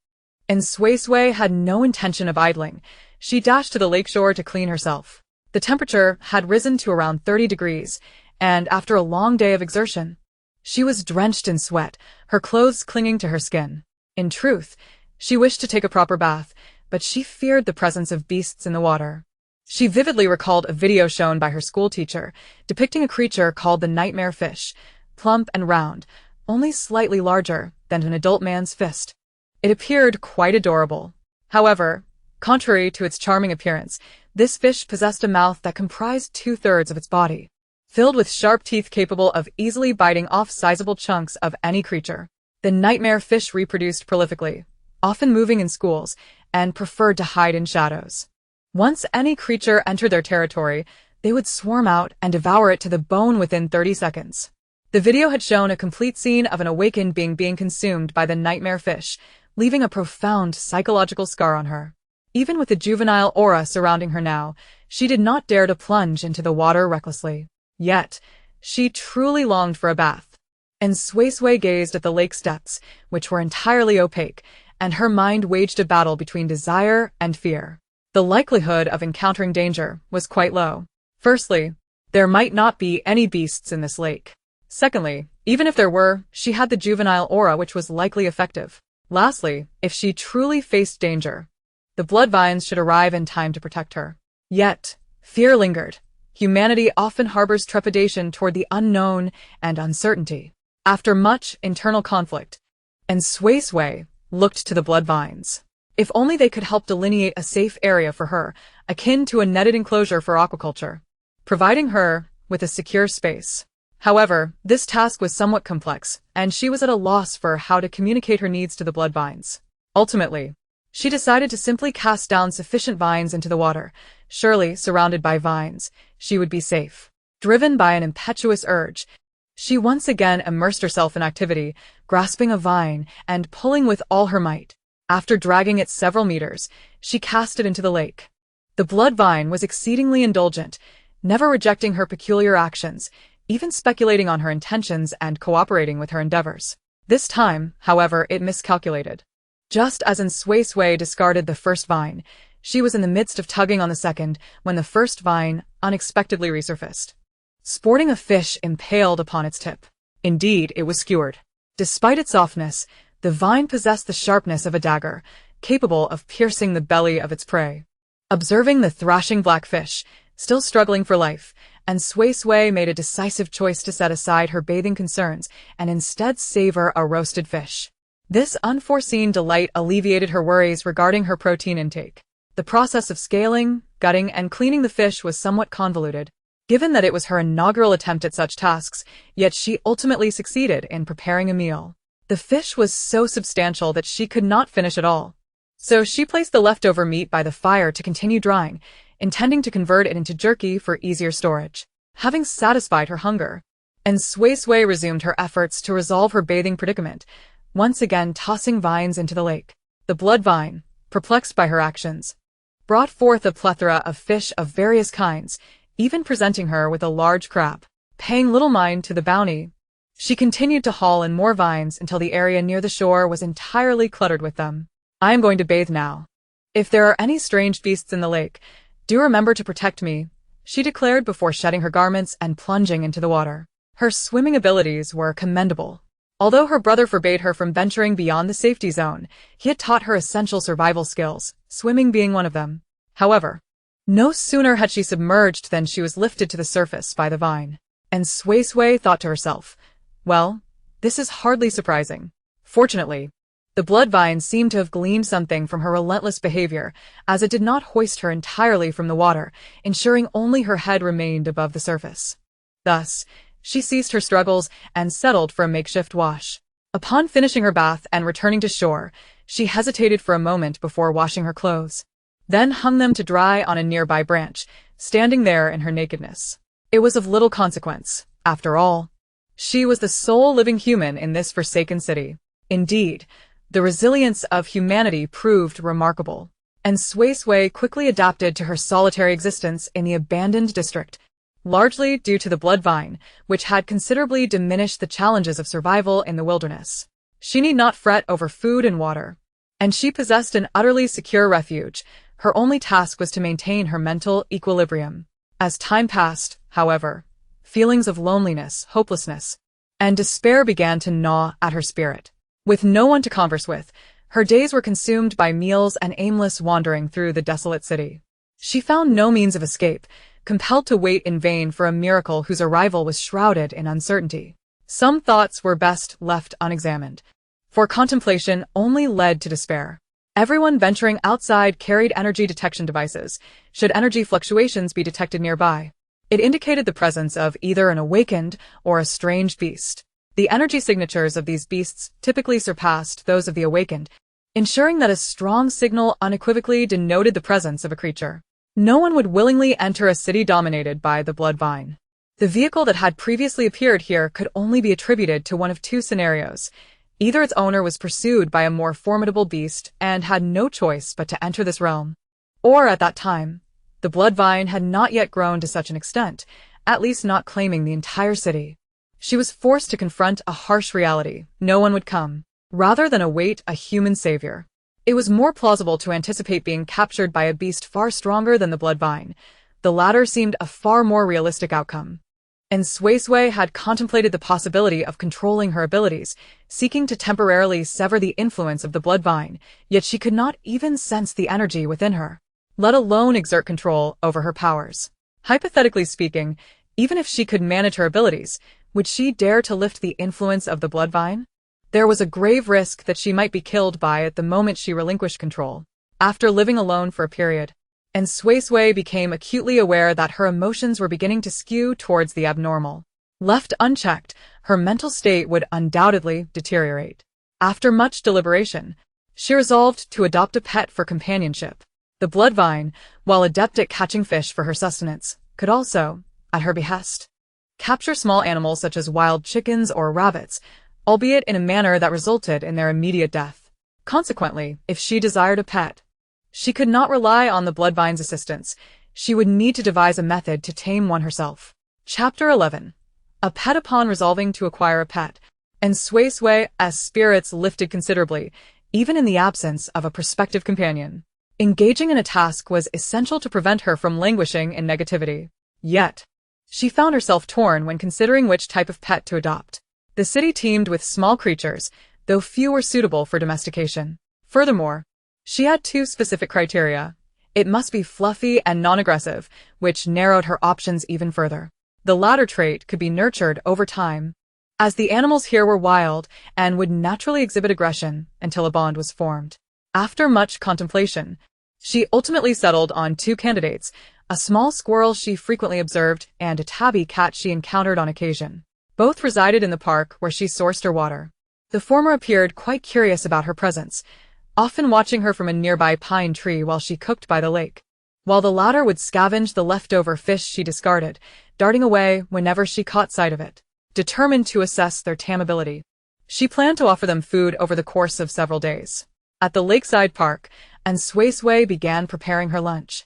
And Suisui had no intention of idling. She dashed to the lakeshore to clean herself. The temperature had risen to around 30 degrees, and after a long day of exertion, she was drenched in sweat, her clothes clinging to her skin. In truth, she wished to take a proper bath, but she feared the presence of beasts in the water. She vividly recalled a video shown by her school teacher, depicting a creature called the nightmare fish, plump and round, only slightly larger than an adult man's fist. It appeared quite adorable. However, contrary to its charming appearance, this fish possessed a mouth that comprised 2/3 of its body, filled with sharp teeth capable of easily biting off sizable chunks of any creature. The nightmare fish reproduced prolifically, often moving in schools, and preferred to hide in shadows. Once any creature entered their territory, they would swarm out and devour it to the bone within 30 seconds. The video had shown a complete scene of an awakened being consumed by the nightmare fish, leaving a profound psychological scar on her. Even with the juvenile aura surrounding her now, she did not dare to plunge into the water recklessly. Yet, she truly longed for a bath. And Suisui gazed at the lake's depths, which were entirely opaque, and her mind waged a battle between desire and fear. The likelihood of encountering danger was quite low. Firstly, there might not be any beasts in this lake. Secondly, even if there were, she had the juvenile aura which was likely effective. Lastly, if she truly faced danger, the blood vines should arrive in time to protect her. Yet, fear lingered. Humanity often harbors trepidation toward the unknown and uncertainty. After much internal conflict, and Suisui looked to the blood vines. If only they could help delineate a safe area for her, akin to a netted enclosure for aquaculture, providing her with a secure space. However, this task was somewhat complex, and she was at a loss for how to communicate her needs to the blood vines. Ultimately, she decided to simply cast down sufficient vines into the water. Surely, surrounded by vines, she would be safe. Driven by an impetuous urge, she once again immersed herself in activity, grasping a vine and pulling with all her might. After dragging it several meters, she cast it into the lake. The blood vine was exceedingly indulgent, never rejecting her peculiar actions, even speculating on her intentions and cooperating with her endeavors. This time, however, it miscalculated. Just as Suisui discarded the first vine, she was in the midst of tugging on the second when the first vine unexpectedly resurfaced, sporting a fish impaled upon its tip. Indeed, it was skewered. Despite its softness, the vine possessed the sharpness of a dagger, capable of piercing the belly of its prey. Observing the thrashing black fish, still struggling for life, and Suisui made a decisive choice to set aside her bathing concerns and instead savor a roasted fish. This unforeseen delight alleviated her worries regarding her protein intake. The process of scaling, gutting, and cleaning the fish was somewhat convoluted, given that it was her inaugural attempt at such tasks, yet she ultimately succeeded in preparing a meal. The fish was so substantial that she could not finish it all. So she placed the leftover meat by the fire to continue drying, intending to convert it into jerky for easier storage. Having satisfied her hunger, and Suisui resumed her efforts to resolve her bathing predicament, once again tossing vines into the lake. The blood vine, perplexed by her actions, brought forth a plethora of fish of various kinds, even presenting her with a large crab. Paying little mind to the bounty, she continued to haul in more vines until the area near the shore was entirely cluttered with them. I am going to bathe now. If there are any strange beasts in the lake, do remember to protect me, she declared before shedding her garments and plunging into the water. Her swimming abilities were commendable. Although her brother forbade her from venturing beyond the safety zone, he had taught her essential survival skills, swimming being one of them. However, no sooner had she submerged than she was lifted to the surface by the vine. And Suisui thought to herself, well, this is hardly surprising. Fortunately, the blood vine seemed to have gleaned something from her relentless behavior, as it did not hoist her entirely from the water, ensuring only her head remained above the surface. Thus, she ceased her struggles and settled for a makeshift wash. Upon finishing her bath and returning to shore, she hesitated for a moment before washing her clothes, then hung them to dry on a nearby branch, standing there in her nakedness. It was of little consequence, after all. She was the sole living human in this forsaken city. Indeed, the resilience of humanity proved remarkable, and Suisui quickly adapted to her solitary existence in the abandoned district, largely due to the blood vine, which had considerably diminished the challenges of survival in the wilderness. She need not fret over food and water, and she possessed an utterly secure refuge. Her only task was to maintain her mental equilibrium. As time passed, however, feelings of loneliness, hopelessness, and despair began to gnaw at her spirit. With no one to converse with, her days were consumed by meals and aimless wandering through the desolate city. She found no means of escape, compelled to wait in vain for a miracle whose arrival was shrouded in uncertainty. Some thoughts were best left unexamined, for contemplation only led to despair. Everyone venturing outside carried energy detection devices, should energy fluctuations be detected nearby. It indicated the presence of either an awakened or a strange beast. The energy signatures of these beasts typically surpassed those of the awakened, ensuring that a strong signal unequivocally denoted the presence of a creature. No one would willingly enter a city dominated by the blood vine. The vehicle that had previously appeared here could only be attributed to one of two scenarios. Either its owner was pursued by a more formidable beast and had no choice but to enter this realm, or at that time, the blood vine had not yet grown to such an extent, at least not claiming the entire city. She was forced to confront a harsh reality. No one would come, rather than await a human savior. It was more plausible to anticipate being captured by a beast far stronger than the blood vine. The latter seemed a far more realistic outcome. and Suisui had contemplated the possibility of controlling her abilities, seeking to temporarily sever the influence of the blood vine, yet she could not even sense the energy within her, let alone exert control over her powers. Hypothetically speaking, even if she could manage her abilities, would she dare to lift the influence of the blood vine? There was a grave risk that she might be killed by it the moment she relinquished control. After living alone for a period, and Suisui became acutely aware that her emotions were beginning to skew towards the abnormal. Left unchecked, her mental state would undoubtedly deteriorate. After much deliberation, she resolved to adopt a pet for companionship. The blood vine, while adept at catching fish for her sustenance, could also, at her behest, capture small animals such as wild chickens or rabbits, albeit in a manner that resulted in their immediate death. Consequently, if she desired a pet, she could not rely on the bloodvine's assistance. She would need to devise a method to tame one herself. Chapter 11. A pet. Upon resolving to acquire a pet, and Suisui's spirits lifted considerably, even in the absence of a prospective companion. Engaging in a task was essential to prevent her from languishing in negativity. Yet, she found herself torn when considering which type of pet to adopt. The city teemed with small creatures, though few were suitable for domestication. Furthermore, she had two specific criteria. It must be fluffy and non-aggressive, which narrowed her options even further. The latter trait could be nurtured over time, as the animals here were wild and would naturally exhibit aggression until a bond was formed. After much contemplation, she ultimately settled on two candidates, a small squirrel she frequently observed and a tabby cat she encountered on occasion. Both resided in the park where she sourced her water. The former appeared quite curious about her presence, often watching her from a nearby pine tree while she cooked by the lake, while the latter would scavenge the leftover fish she discarded, darting away whenever she caught sight of it. Determined to assess their tameability, she planned to offer them food over the course of several days. At the lakeside park, and Suisui began preparing her lunch.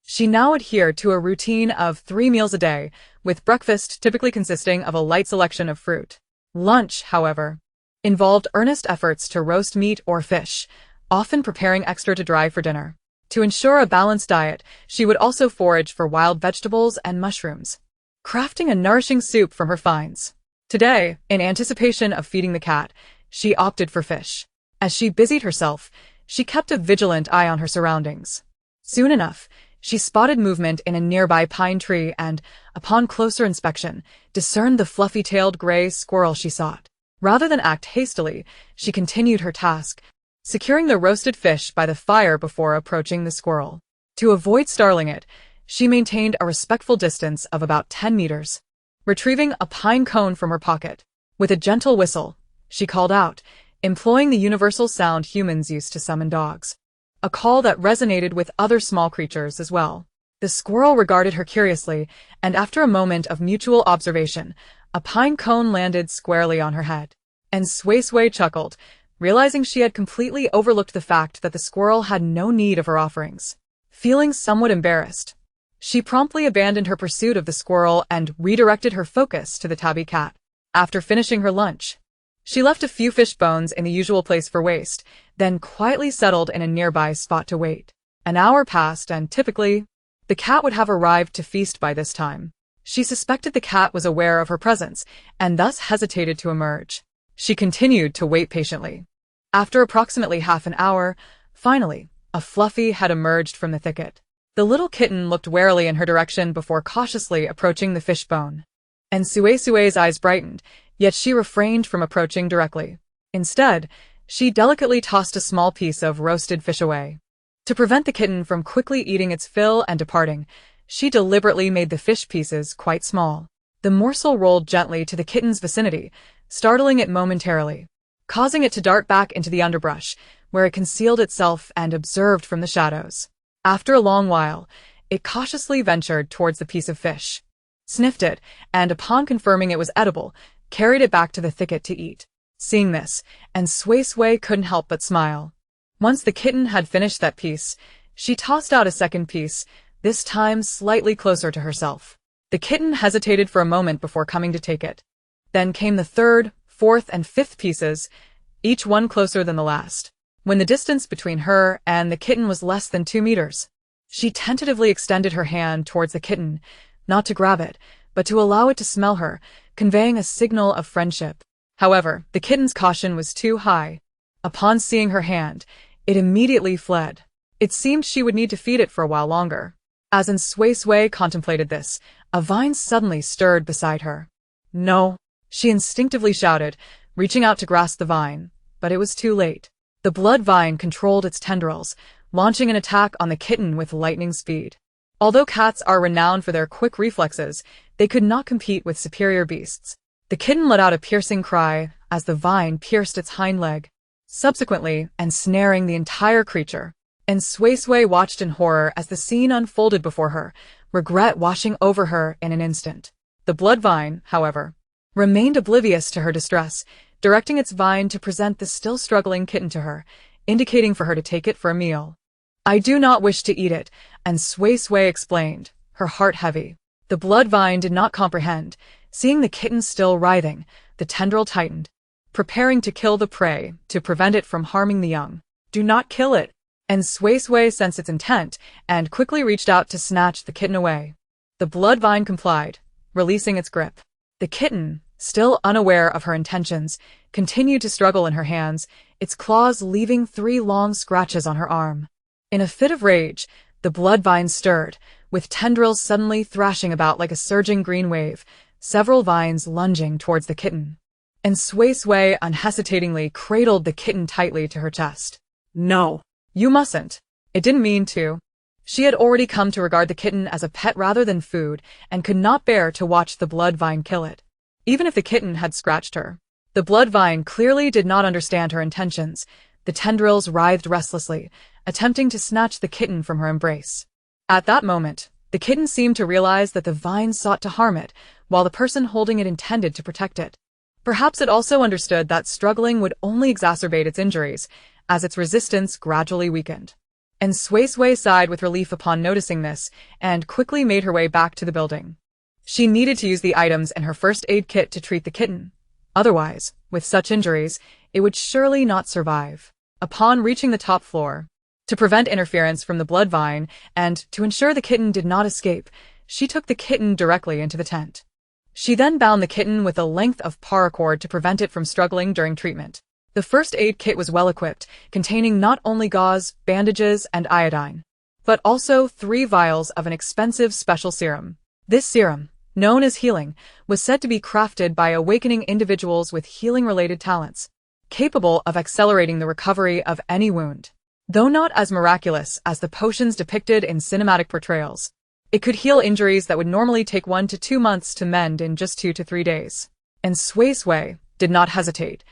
She now adhered to a routine of 3 meals a day, with breakfast typically consisting of a light selection of fruit. Lunch, however, involved earnest efforts to roast meat or fish, often preparing extra to dry for dinner. To ensure a balanced diet, she would also forage for wild vegetables and mushrooms, crafting a nourishing soup from her finds. Today, in anticipation of feeding the cat, she opted for fish. As she busied herself, she kept a vigilant eye on her surroundings. Soon enough, she spotted movement in a nearby pine tree and, upon closer inspection, discerned the fluffy-tailed gray squirrel she sought. Rather than act hastily, she continued her task, securing the roasted fish by the fire before approaching the squirrel. To avoid startling it, she maintained a respectful distance of about 10 meters. Retrieving a pine cone from her pocket, with a gentle whistle, she called out, employing the universal sound humans use to summon dogs. A call that resonated with other small creatures as well. The squirrel regarded her curiously, and after a moment of mutual observation, a pine cone landed squarely on her head. And Suisui chuckled, realizing she had completely overlooked the fact that the squirrel had no need of her offerings. Feeling somewhat embarrassed, she promptly abandoned her pursuit of the squirrel and redirected her focus to the tabby cat. After finishing her lunch, she left a few fish bones in the usual place for waste, then quietly settled in a nearby spot to wait. An hour passed and typically, the cat would have arrived to feast by this time. She suspected the cat was aware of her presence and thus hesitated to emerge. She continued to wait patiently. After approximately half an hour, finally, a fluffy had emerged from the thicket. The little kitten looked warily in her direction before cautiously approaching the fish bone. And Suisui's eyes brightened, yet she refrained from approaching directly. Instead, she delicately tossed a small piece of roasted fish away. To prevent the kitten from quickly eating its fill and departing, she deliberately made the fish pieces quite small. The morsel rolled gently to the kitten's vicinity, startling it momentarily, causing it to dart back into the underbrush, where it concealed itself and observed from the shadows. After a long while, it cautiously ventured towards the piece of fish, sniffed it, and upon confirming it was edible, carried it back to the thicket to eat. Seeing this, and Suisui couldn't help but smile. Once the kitten had finished that piece, she tossed out a second piece, this time slightly closer to herself. The kitten hesitated for a moment before coming to take it. Then came the third, fourth, and fifth pieces, each one closer than the last. When the distance between her and the kitten was less than 2 meters, she tentatively extended her hand towards the kitten, not to grab it, but to allow it to smell her, conveying a signal of friendship. However, the kitten's caution was too high. Upon seeing her hand, it immediately fled. It seemed she would need to feed it for a while longer. As Suisui contemplated this, a vine suddenly stirred beside her. "No!" she instinctively shouted, reaching out to grasp the vine, but it was too late. The blood vine controlled its tendrils, launching an attack on the kitten with lightning speed. Although cats are renowned for their quick reflexes, they could not compete with superior beasts. The kitten let out a piercing cry as the vine pierced its hind leg, subsequently ensnaring the entire creature. And Suisui watched in horror as the scene unfolded before her, regret washing over her in an instant. The blood vine, however, remained oblivious to her distress, directing its vine to present the still struggling kitten to her, indicating for her to take it for a meal. "I do not wish to eat it," and Suisui explained, her heart heavy. The blood vine did not comprehend. Seeing the kitten still writhing, the tendril tightened, preparing to kill the prey to prevent it from harming the young. "Do not kill it!" And Suisui sensed its intent and quickly reached out to snatch the kitten away. The blood vine complied, releasing its grip. The kitten, still unaware of her intentions, continued to struggle in her hands, its claws leaving 3 long scratches on her arm. In a fit of rage, the blood vine stirred, with tendrils suddenly thrashing about like a surging green wave, several vines lunging towards the kitten. And Suisui unhesitatingly cradled the kitten tightly to her chest. "No, you mustn't." It didn't mean to. She had already come to regard the kitten as a pet rather than food, and could not bear to watch the blood vine kill it. Even if the kitten had scratched her, the blood vine clearly did not understand her intentions. The tendrils writhed restlessly, attempting to snatch the kitten from her embrace. At that moment, the kitten seemed to realize that the vine sought to harm it, while the person holding it intended to protect it. Perhaps it also understood that struggling would only exacerbate its injuries, as its resistance gradually weakened. And Suisui sighed with relief upon noticing this, and quickly made her way back to the building. She needed to use the items in her first aid kit to treat the kitten. Otherwise, with such injuries, it would surely not survive. Upon reaching the top floor, to prevent interference from the blood vine and to ensure the kitten did not escape, she took the kitten directly into the tent. She then bound the kitten with a length of paracord to prevent it from struggling during treatment. The first aid kit was well equipped, containing not only gauze, bandages, and iodine, but also 3 vials of an expensive special serum. This serum, known as healing, was said to be crafted by awakening individuals with healing-related talents, capable of accelerating the recovery of any wound. Though not as miraculous as the potions depicted in cinematic portrayals, it could heal injuries that would normally take 1 to 2 months to mend in just 2 to 3 days. And Suisui did not hesitate.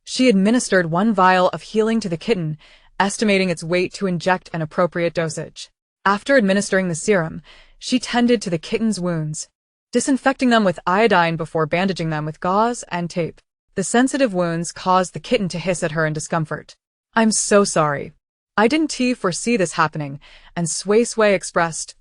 She administered 1 vial of healing to the kitten, estimating its weight to inject an appropriate dosage. After administering the serum, she tended to the kitten's wounds, disinfecting them with iodine before bandaging them with gauze and tape. The sensitive wounds caused the kitten to hiss at her in discomfort. "I'm so sorry. I didn't foresee this happening," and Suisui expressed,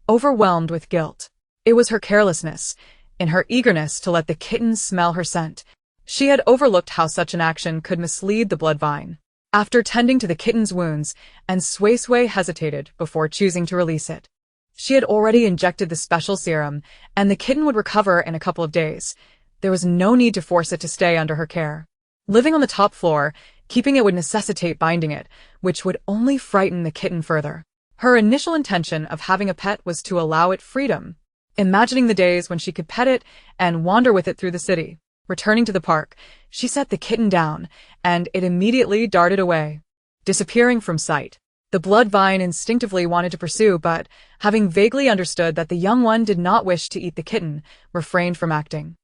overwhelmed with guilt. It was her carelessness, in her eagerness to let the kitten smell her scent. She had overlooked how such an action could mislead the blood vine. After tending to the kitten's wounds, and Suisui hesitated before choosing to release it. She had already injected the special serum, and the kitten would recover in a couple of days. There was no need to force it to stay under her care. Living on the top floor, keeping it would necessitate binding it, which would only frighten the kitten further. Her initial intention of having a pet was to allow it freedom, imagining the days when she could pet it and wander with it through the city. Returning to the park, she set the kitten down, and it immediately darted away, disappearing from sight. The blood vine instinctively wanted to pursue, but, having vaguely understood that the young one did not wish to eat the kitten, refrained from acting.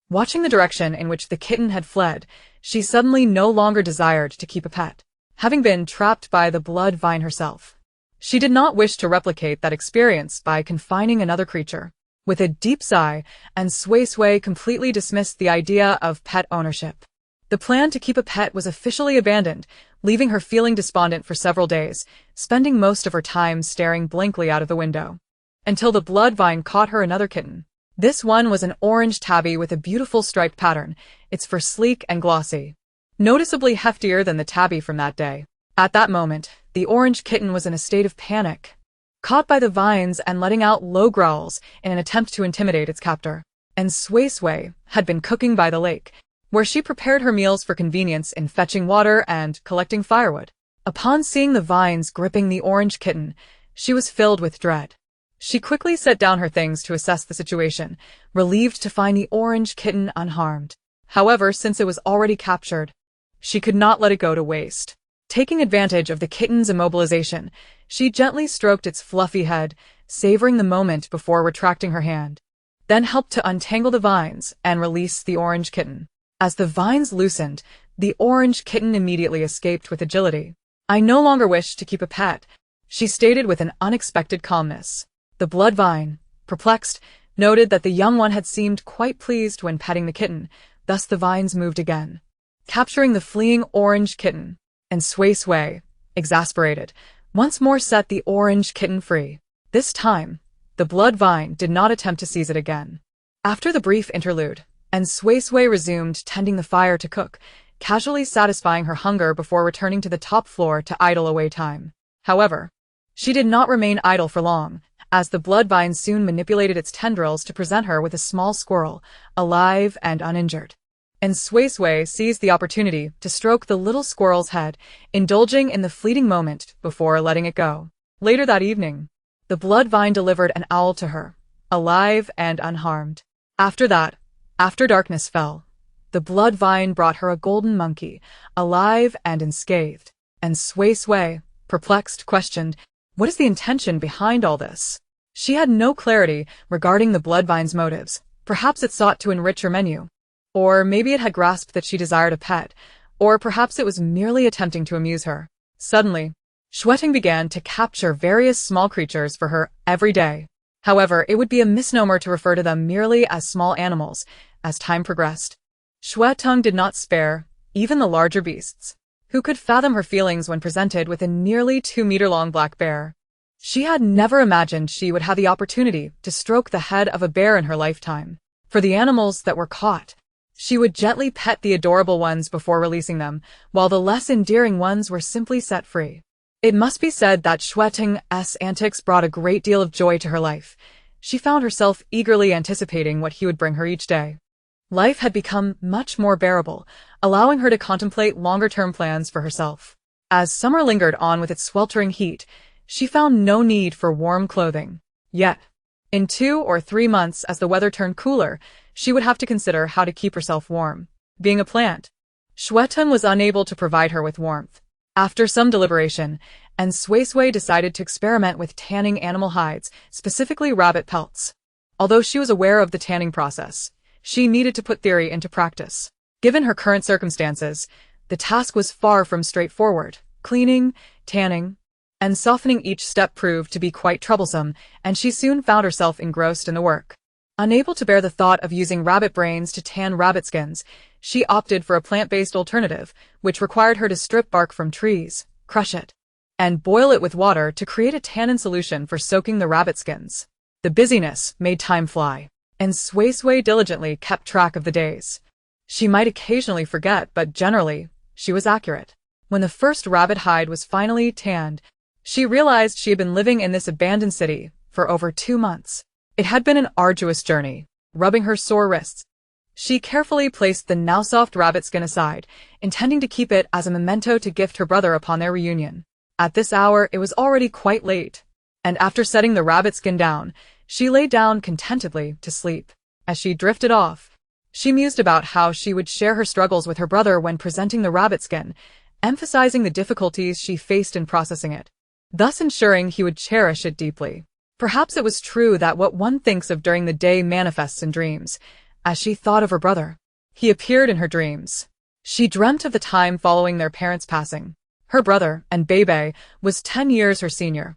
Watching the direction in which the kitten had fled, she suddenly no longer desired to keep a pet, having been trapped by the blood vine herself. She did not wish to replicate that experience by confining another creature. With a deep sigh, and Suisui completely dismissed the idea of pet ownership. The plan to keep a pet was officially abandoned, leaving her feeling despondent for several days, spending most of her time staring blankly out of the window. Until the blood vine caught her another kitten. This one was an orange tabby with a beautiful striped pattern, its fur sleek and glossy, noticeably heftier than the tabby from that day. At that moment, the orange kitten was in a state of panic, caught by the vines and letting out low growls in an attempt to intimidate its captor. and Suisui had been cooking by the lake, where she prepared her meals for convenience in fetching water and collecting firewood. Upon seeing the vines gripping the orange kitten, she was filled with dread. She quickly set down her things to assess the situation, relieved to find the orange kitten unharmed. However, since it was already captured, she could not let it go to waste. Taking advantage of the kitten's immobilization, she gently stroked its fluffy head, savoring the moment before retracting her hand, then helped to untangle the vines and release the orange kitten. As the vines loosened, the orange kitten immediately escaped with agility. "I no longer wish to keep a pet," she stated with an unexpected calmness. The blood vine, perplexed, noted that the young one had seemed quite pleased when petting the kitten, thus the vines moved again, capturing the fleeing orange kitten, and Suisui, exasperated, once more set the orange kitten free. This time, the blood vine did not attempt to seize it again. After the brief interlude, and Suisui resumed tending the fire to cook, casually satisfying her hunger before returning to the top floor to idle away time. However, she did not remain idle for long, as the blood vine soon manipulated its tendrils to present her with a small squirrel, alive and uninjured. And Suisui seized the opportunity to stroke the little squirrel's head, indulging in the fleeting moment before letting it go. Later that evening, the blood vine delivered an owl to her, alive and unharmed. After that, after darkness fell, the blood vine brought her a golden monkey, alive and unscathed. And Suisui, perplexed, questioned, "What is the intention behind all this?" She had no clarity regarding the blood vine's motives. Perhaps it sought to enrich her menu. Or maybe it had grasped that she desired a pet. Or perhaps it was merely attempting to amuse her. Suddenly, Shueting began to capture various small creatures for her every day. However, it would be a misnomer to refer to them merely as small animals. As time progressed, Shueting did not spare even the larger beasts. Who could fathom her feelings when presented with a nearly 2-meter-long black bear? She had never imagined she would have the opportunity to stroke the head of a bear in her lifetime. For the animals that were caught, she would gently pet the adorable ones before releasing them, while the less endearing ones were simply set free. It must be said that Shueting's antics brought a great deal of joy to her life. She found herself eagerly anticipating what he would bring her each day. Life had become much more bearable, allowing her to contemplate longer-term plans for herself. As summer lingered on with its sweltering heat, she found no need for warm clothing. Yet, in 2 or 3 months as the weather turned cooler, she would have to consider how to keep herself warm. Being a plant, Shueting was unable to provide her with warmth. After some deliberation, and Suisui decided to experiment with tanning animal hides, specifically rabbit pelts. Although she was aware of the tanning process, she needed to put theory into practice. Given her current circumstances, the task was far from straightforward. Cleaning, tanning, and softening each step proved to be quite troublesome, and she soon found herself engrossed in the work. Unable to bear the thought of using rabbit brains to tan rabbit skins, she opted for a plant-based alternative, which required her to strip bark from trees, crush it, and boil it with water to create a tannin solution for soaking the rabbit skins. The busyness made time fly, and Suisui diligently kept track of the days. She might occasionally forget, but generally, she was accurate. When the first rabbit hide was finally tanned, she realized she had been living in this abandoned city for over 2 months. It had been an arduous journey, rubbing her sore wrists. She carefully placed the now soft rabbit skin aside, intending to keep it as a memento to gift her brother upon their reunion. At this hour, it was already quite late, and after setting the rabbit skin down, she lay down contentedly to sleep. As she drifted off, she mused about how she would share her struggles with her brother when presenting the rabbit skin, emphasizing the difficulties she faced in processing it, thus ensuring he would cherish it deeply. Perhaps it was true that what one thinks of during the day manifests in dreams. As she thought of her brother, he appeared in her dreams. She dreamt of the time following their parents' passing. Her brother, and Bebe, was 10 years her senior,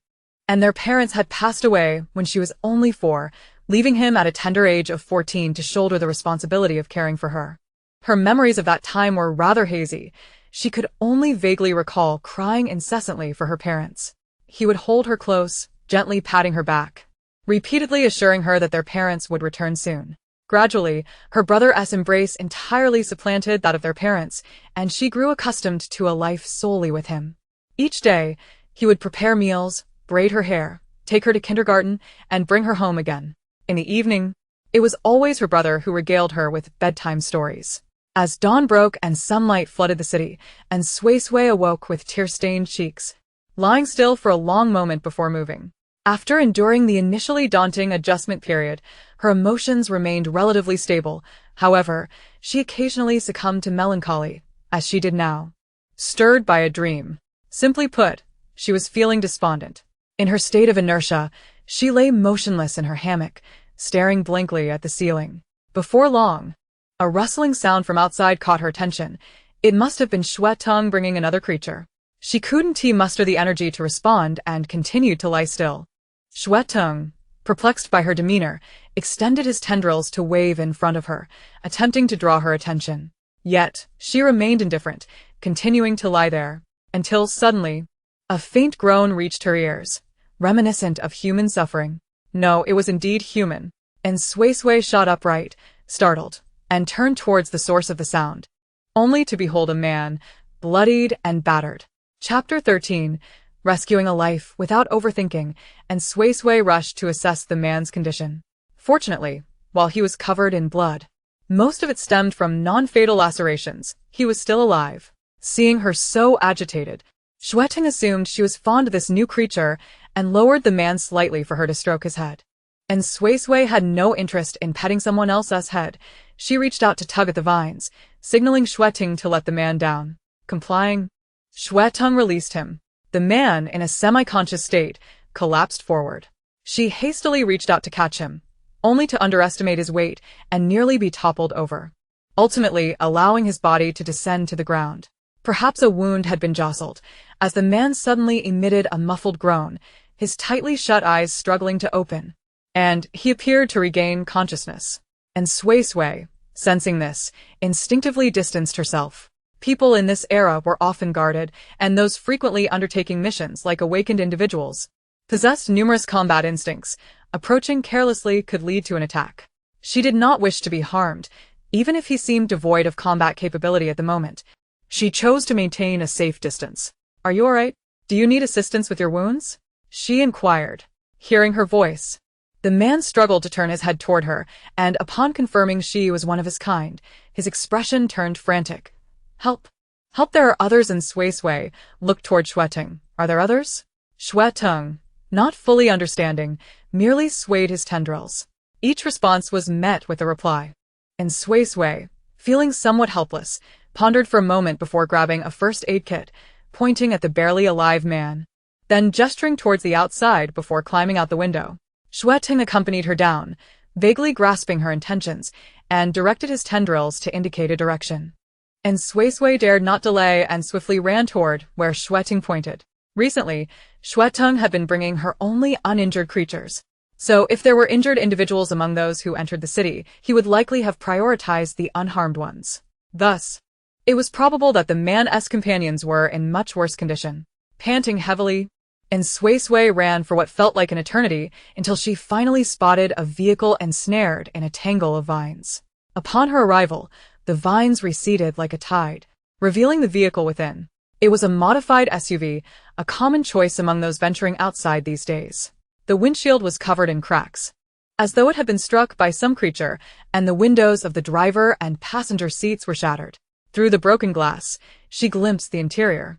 and their parents had passed away when she was only 4, leaving him at a tender age of 14 to shoulder the responsibility of caring for her. Her memories of that time were rather hazy. She could only vaguely recall crying incessantly for her parents. He would hold her close, gently patting her back, repeatedly assuring her that their parents would return soon. Gradually, her brother's embrace entirely supplanted that of their parents, and she grew accustomed to a life solely with him. Each day, he would prepare meals, braid her hair, take her to kindergarten, and bring her home again. In the evening, It was always her brother who regaled her with bedtime stories. As dawn broke and sunlight flooded the city, and Suisui awoke with tear-stained cheeks, lying still for a long moment before moving. After enduring the initially daunting adjustment period, her emotions remained relatively stable. However, she occasionally succumbed to melancholy, as she did now. Stirred by a dream. Simply put, she was feeling despondent. In her state of inertia, she lay motionless in her hammock, staring blankly at the ceiling. Before long, a rustling sound from outside caught her attention. It must have been Shuetung bringing another creature. She couldn't muster the energy to respond and continued to lie still. Shuetung, perplexed by her demeanor, extended his tendrils to wave in front of her, attempting to draw her attention. Yet, she remained indifferent, continuing to lie there, until suddenly, a faint groan reached her ears, reminiscent of human suffering. No, it was indeed human. And Suisui shot upright, startled, and turned towards the source of the sound, only to behold a man, bloodied and battered. Chapter 13. Rescuing a life without overthinking, and Suisui rushed to assess the man's condition. Fortunately, while he was covered in blood, most of it stemmed from non-fatal lacerations, he was still alive. Seeing her so agitated, Shueting assumed she was fond of this new creature and lowered the man slightly for her to stroke his head. And Suisui had no interest in petting someone else's head. She reached out to tug at the vines, signaling Shueting to let the man down. Complying, Shueting released him. The man, in a semi-conscious state, collapsed forward. She hastily reached out to catch him, only to underestimate his weight and nearly be toppled over, ultimately allowing his body to descend to the ground. Perhaps a wound had been jostled, as the man suddenly emitted a muffled groan, his tightly shut eyes struggling to open, and he appeared to regain consciousness. And Suisui, sensing this, instinctively distanced herself. People in this era were often guarded, and those frequently undertaking missions like awakened individuals possessed numerous combat instincts. Approaching carelessly could lead to an attack. She did not wish to be harmed, even if he seemed devoid of combat capability at the moment. She chose to maintain a safe distance. "Are you alright? Do you need assistance with your wounds?" she inquired, hearing her voice. The man struggled to turn his head toward her, and upon confirming she was one of his kind, his expression turned frantic. "Help! Help, there are others!" And Suisui looked toward Shueting. "Are there others?" Shueting, not fully understanding, merely swayed his tendrils. Each response was met with a reply. And Suisui, feeling somewhat helpless, pondered for a moment before grabbing a first aid kit, pointing at the barely alive man, then gesturing towards the outside before climbing out the window. Shueting accompanied her down, vaguely grasping her intentions, and directed his tendrils to indicate a direction. And Suisui dared not delay and swiftly ran toward where Shueting pointed. Recently, Shueting had been bringing her only uninjured creatures. So if there were injured individuals among those who entered the city, he would likely have prioritized the unharmed ones. Thus, it was probable that the man's companions were in much worse condition. Panting heavily, and Suisui ran for what felt like an eternity until she finally spotted a vehicle ensnared in a tangle of vines. Upon her arrival, the vines receded like a tide, revealing the vehicle within. It was a modified SUV, a common choice among those venturing outside these days. The windshield was covered in cracks, as though it had been struck by some creature, and the windows of the driver and passenger seats were shattered. Through the broken glass, she glimpsed the interior.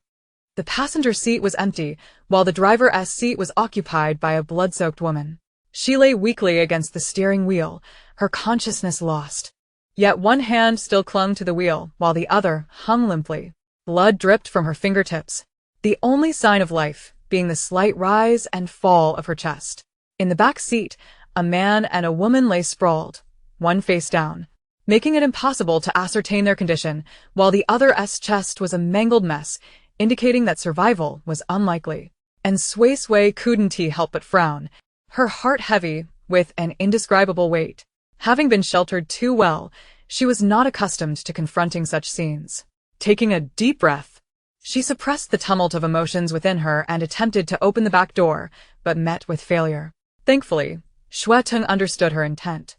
The passenger seat was empty, while the driver's seat was occupied by a blood-soaked woman. She lay weakly against the steering wheel, her consciousness lost. Yet one hand still clung to the wheel, while the other hung limply. Blood dripped from her fingertips, the only sign of life being the slight rise and fall of her chest. In the back seat, a man and a woman lay sprawled, one face down, making it impossible to ascertain their condition, while the other's chest was a mangled mess, indicating that survival was unlikely. And Suisui couldn't help but frown, her heart heavy with an indescribable weight. Having been sheltered too well, she was not accustomed to confronting such scenes. Taking a deep breath, she suppressed the tumult of emotions within her and attempted to open the back door, but met with failure. Thankfully, Shuetung understood her intent.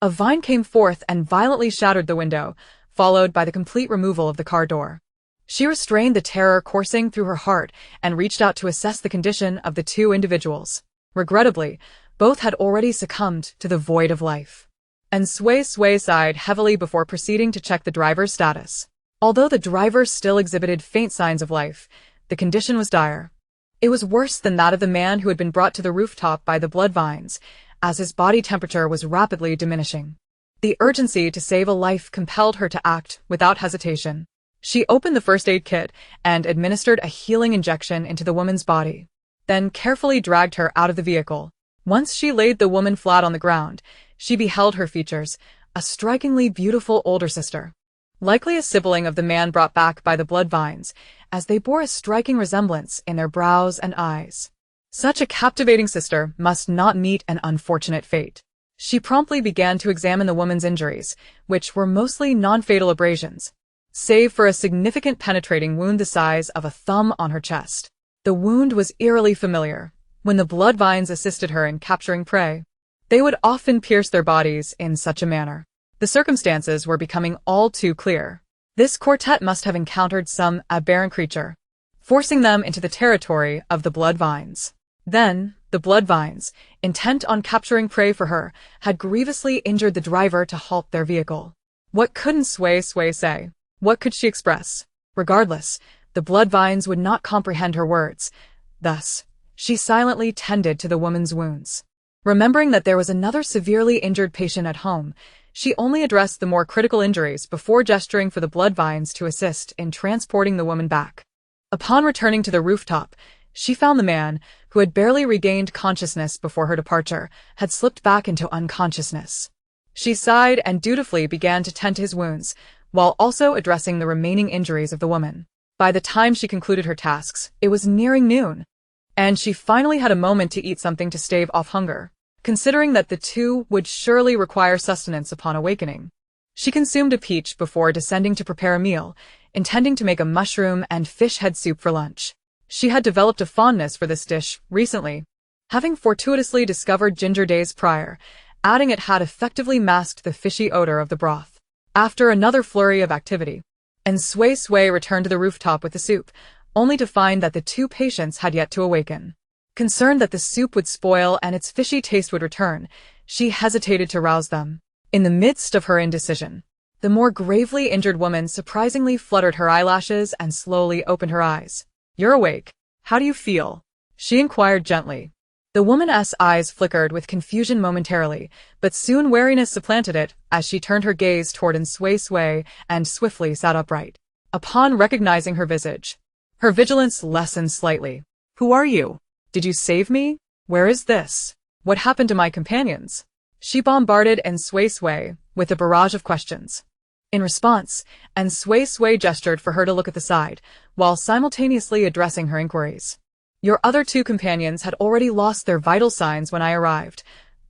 A vine came forth and violently shattered the window, followed by the complete removal of the car door. She restrained the terror coursing through her heart and reached out to assess the condition of the two individuals. Regrettably, both had already succumbed to the void of life. and Suisui sighed heavily before proceeding to check the driver's status. Although the driver still exhibited faint signs of life, the condition was dire. It was worse than that of the man who had been brought to the rooftop by the blood vines, as his body temperature was rapidly diminishing. The urgency to save a life compelled her to act without hesitation. She opened the first aid kit and administered a healing injection into the woman's body, then carefully dragged her out of the vehicle. Once she laid the woman flat on the ground, she beheld her features, a strikingly beautiful older sister, likely a sibling of the man brought back by the blood vines, as they bore a striking resemblance in their brows and eyes. Such a captivating sister must not meet an unfortunate fate. She promptly began to examine the woman's injuries, which were mostly non-fatal abrasions, save for a significant penetrating wound the size of a thumb on her chest. The wound was eerily familiar. When the blood vines assisted her in capturing prey, they would often pierce their bodies in such a manner. The circumstances were becoming all too clear. This quartet must have encountered some aberrant creature, forcing them into the territory of the blood vines. Then, the blood vines, intent on capturing prey for her, had grievously injured the driver to halt their vehicle. What couldn't Suisui say? What could she express? Regardless, the blood vines would not comprehend her words. Thus, she silently tended to the woman's wounds. Remembering that there was another severely injured patient at home, she only addressed the more critical injuries before gesturing for the blood vines to assist in transporting the woman back. Upon returning to the rooftop, she found the man, who had barely regained consciousness before her departure, had slipped back into unconsciousness. She sighed and dutifully began to tend to his wounds, while also addressing the remaining injuries of the woman. By the time she concluded her tasks, it was nearing noon, and she finally had a moment to eat something to stave off hunger. Considering that the two would surely require sustenance upon awakening, she consumed a peach before descending to prepare a meal, intending to make a mushroom and fish head soup for lunch. She had developed a fondness for this dish recently, having fortuitously discovered ginger days prior, adding it had effectively masked the fishy odor of the broth. After another flurry of activity, and Suisui returned to the rooftop with the soup, only to find that the two patients had yet to awaken. Concerned that the soup would spoil and its fishy taste would return, she hesitated to rouse them. In the midst of her indecision, the more gravely injured woman surprisingly fluttered her eyelashes and slowly opened her eyes. "You're awake. How do you feel?" she inquired gently. The woman's eyes flickered with confusion momentarily, but soon wariness supplanted it as she turned her gaze toward Suisui and swiftly sat upright. Upon recognizing her visage, her vigilance lessened slightly. "Who are you? Did you save me? Where is this? What happened to my companions?" She bombarded Suisui with a barrage of questions. In response, Suisui gestured for her to look at the side, while simultaneously addressing her inquiries. "Your other two companions had already lost their vital signs when I arrived.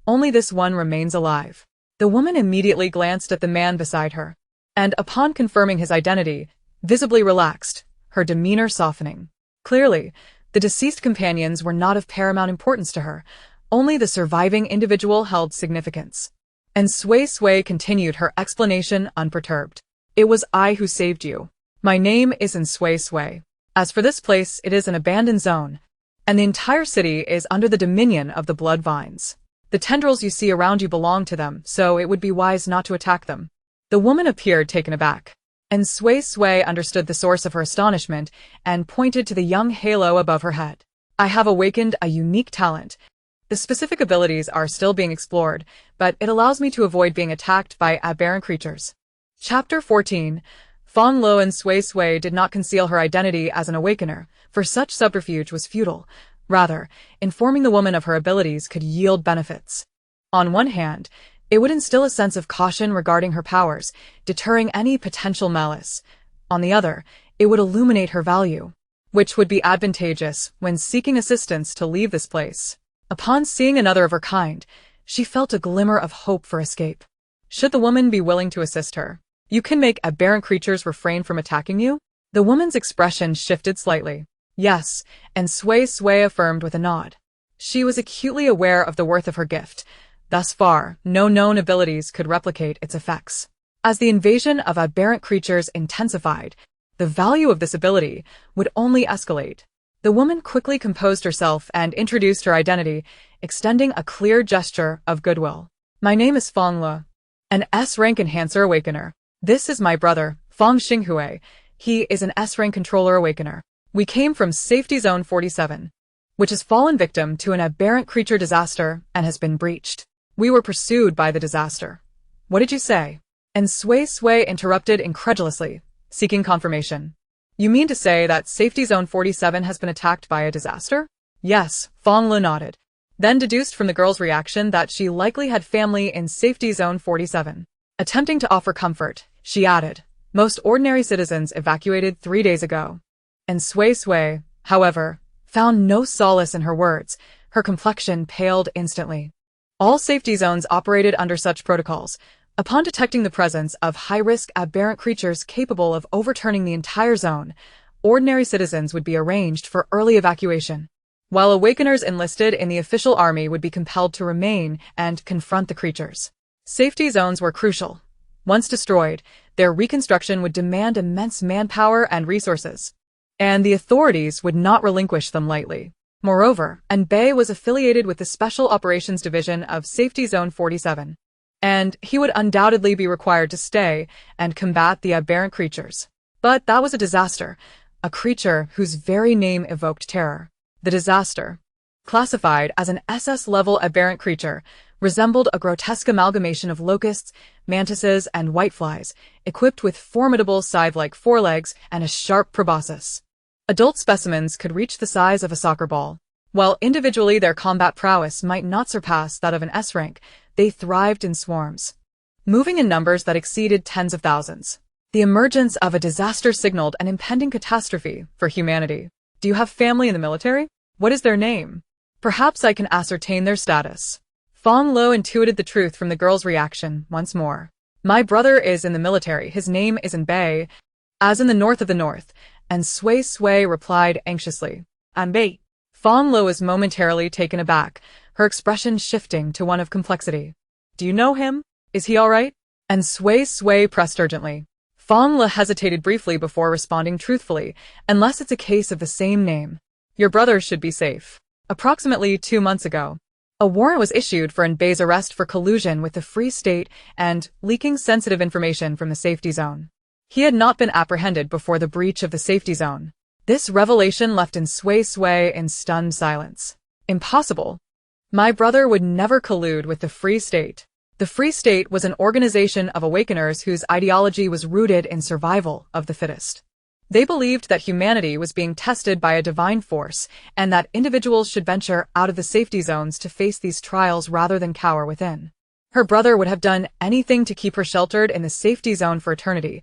Only this one remains alive." The woman immediately glanced at the man beside her, and upon confirming his identity, visibly relaxed, her demeanor softening. Clearly, the deceased companions were not of paramount importance to her, only the surviving individual held significance. And Suisui continued her explanation unperturbed. "It was I who saved you. My name is Suisui. As for this place, it is an abandoned zone, and the entire city is under the dominion of the blood vines. The tendrils you see around you belong to them, so it would be wise not to attack them." The woman appeared taken aback, and Suisui understood the source of her astonishment and pointed to the young halo above her head. "I have awakened a unique talent. The specific abilities are still being explored, but it allows me to avoid being attacked by aberrant creatures." Chapter 14. Fonglow and Sway did not conceal her identity as an awakener, for such subterfuge was futile. Rather, informing the woman of her abilities could yield benefits. On one hand, it would instill a sense of caution regarding her powers, deterring any potential malice. On the other, it would illuminate her value, which would be advantageous when seeking assistance to leave this place. Upon seeing another of her kind, she felt a glimmer of hope for escape. Should the woman be willing to assist her? "You can make aberrant creatures refrain from attacking you?" The woman's expression shifted slightly. "Yes," and Sway affirmed with a nod. She was acutely aware of the worth of her gift. Thus far, no known abilities could replicate its effects. As the invasion of aberrant creatures intensified, the value of this ability would only escalate. The woman quickly composed herself and introduced her identity, extending a clear gesture of goodwill. "My name is Fonglow. An S-rank enhancer awakener. This is my brother, Fong Xinghui. He is an S-rank controller awakener. We came from Safety Zone 47, which has fallen victim to an aberrant creature disaster and has been breached. We were pursued by the disaster. What did you say? And Suisui interrupted incredulously, seeking confirmation. You mean to say that Safety Zone 47 has been attacked by a disaster? Yes, Fonglow nodded. Then deduced from the girl's reaction that she likely had family in Safety Zone 47. Attempting to offer comfort, she added, most ordinary citizens evacuated 3 days ago. And Suisui, however, found no solace in her words. Her complexion paled instantly. All safety zones operated under such protocols. Upon detecting the presence of high-risk aberrant creatures capable of overturning the entire zone, ordinary citizens would be arranged for early evacuation, while awakeners enlisted in the official army would be compelled to remain and confront the creatures. Safety zones were crucial. Once destroyed, their reconstruction would demand immense manpower and resources, and the authorities would not relinquish them lightly. Moreover, Anbei was affiliated with the Special Operations Division of Safety Zone 47, and he would undoubtedly be required to stay and combat the aberrant creatures. But that was a disaster, a creature whose very name evoked terror. The disaster, classified as an SS-level aberrant creature, resembled a grotesque amalgamation of locusts, mantises, and whiteflies, equipped with formidable scythe-like forelegs and a sharp proboscis. Adult specimens could reach the size of a soccer ball. While individually their combat prowess might not surpass that of an S-rank, they thrived in swarms, moving in numbers that exceeded tens of thousands. The emergence of a disaster signaled an impending catastrophe for humanity. Do you have family in the military? What is their name? Perhaps I can ascertain their status. Fonglow intuited the truth from the girl's reaction once more. My brother is in the military. His name is Anbei, as in the north of the north, and Suisui replied anxiously. Anbei. Fonglow was momentarily taken aback, her expression shifting to one of complexity. Do you know him? Is he all right? And Suisui pressed urgently. Fonglow hesitated briefly before responding truthfully, unless it's a case of the same name. Your brother should be safe. Approximately 2 months ago, a warrant was issued for Anbei's arrest for collusion with the Free State and leaking sensitive information from the safety zone. He had not been apprehended before the breach of the safety zone. This revelation left Suisui in stunned silence. Impossible. My brother would never collude with the Free State. The Free State was an organization of awakeners whose ideology was rooted in survival of the fittest. They believed that humanity was being tested by a divine force, and that individuals should venture out of the safety zones to face these trials rather than cower within. Her brother would have done anything to keep her sheltered in the safety zone for eternity.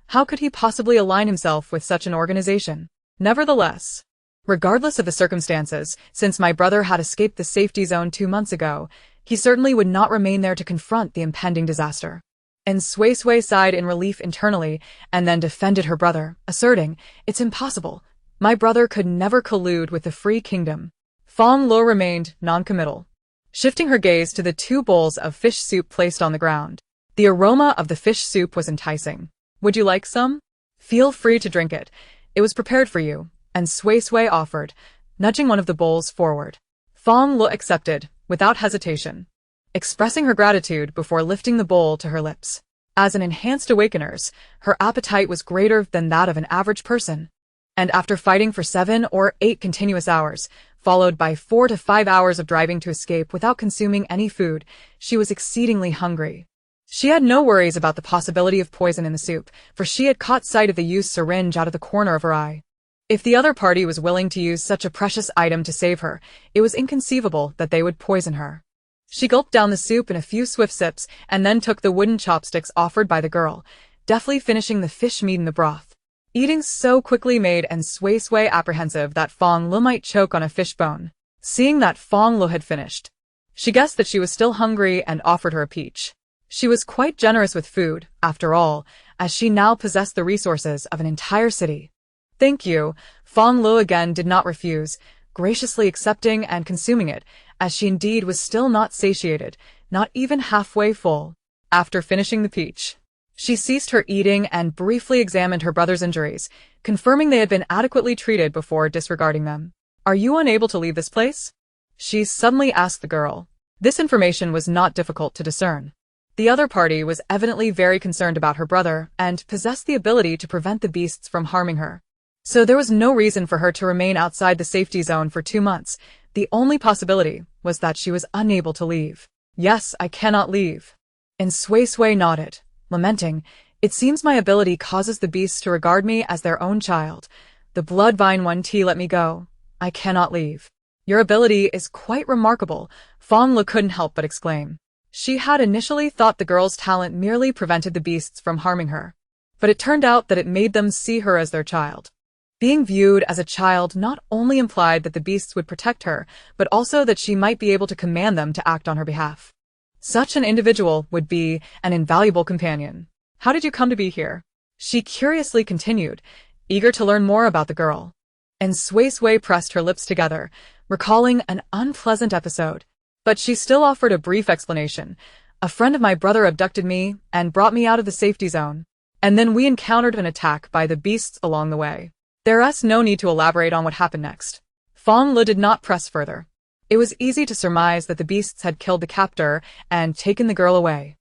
How could he possibly align himself with such an organization? Nevertheless, regardless of the circumstances, since my brother had escaped the safety zone 2 months ago, he certainly would not remain there to confront the impending disaster. And Suisui sighed in relief internally, and then defended her brother, asserting, it's impossible. My brother could never collude with the Free Kingdom. Fonglow remained non-committal, shifting her gaze to the 2 bowls of fish soup placed on the ground. The aroma of the fish soup was enticing. Would you like some? Feel free to drink it. It was prepared for you, and Suisui offered, nudging one of the bowls forward. Fonglow accepted, without hesitation, expressing her gratitude before lifting the bowl to her lips. As an enhanced awakener's, her appetite was greater than that of an average person. And after fighting for 7 or 8 continuous hours, followed by 4 to 5 hours of driving to escape without consuming any food, she was exceedingly hungry. She had no worries about the possibility of poison in the soup, for she had caught sight of the used syringe out of the corner of her eye. If the other party was willing to use such a precious item to save her, it was inconceivable that they would poison her. She gulped down the soup in a few swift sips and then took the wooden chopsticks offered by the girl, deftly finishing the fish meat in the broth. Eating so quickly made Suisui apprehensive that Fonglow might choke on a fish bone. Seeing that Fonglow had finished, she guessed that she was still hungry and offered her a peach. She was quite generous with food, after all, as she now possessed the resources of an entire city. Thank you. Fonglow again did not refuse, graciously accepting and consuming it, as she indeed was still not satiated, not even halfway full. After finishing the peach, she ceased her eating and briefly examined her brother's injuries, confirming they had been adequately treated before disregarding them. Are you unable to leave this place? She suddenly asked the girl. This information was not difficult to discern. The other party was evidently very concerned about her brother and possessed the ability to prevent the beasts from harming her. So there was no reason for her to remain outside the safety zone for 2 months. The only possibility was that she was unable to leave. Yes, I cannot leave. And Suisui nodded, lamenting, "It seems my ability causes the beasts to regard me as their own child. The blood-vine 1T let me go. I cannot leave." "Your ability is quite remarkable," Fonglow couldn't help but exclaim. She had initially thought the girl's talent merely prevented the beasts from harming her. But it turned out that it made them see her as their child. Being viewed as a child not only implied that the beasts would protect her, but also that she might be able to command them to act on her behalf. Such an individual would be an invaluable companion. "How did you come to be here?" she curiously continued, eager to learn more about the girl. And Suisui pressed her lips together, recalling an unpleasant episode. But she still offered a brief explanation. "A friend of my brother abducted me and brought me out of the safety zone. And then we encountered an attack by the beasts along the way. There's no need to elaborate on what happened next." Fonglow did not press further. It was easy to surmise that the beasts had killed the captor and taken the girl away.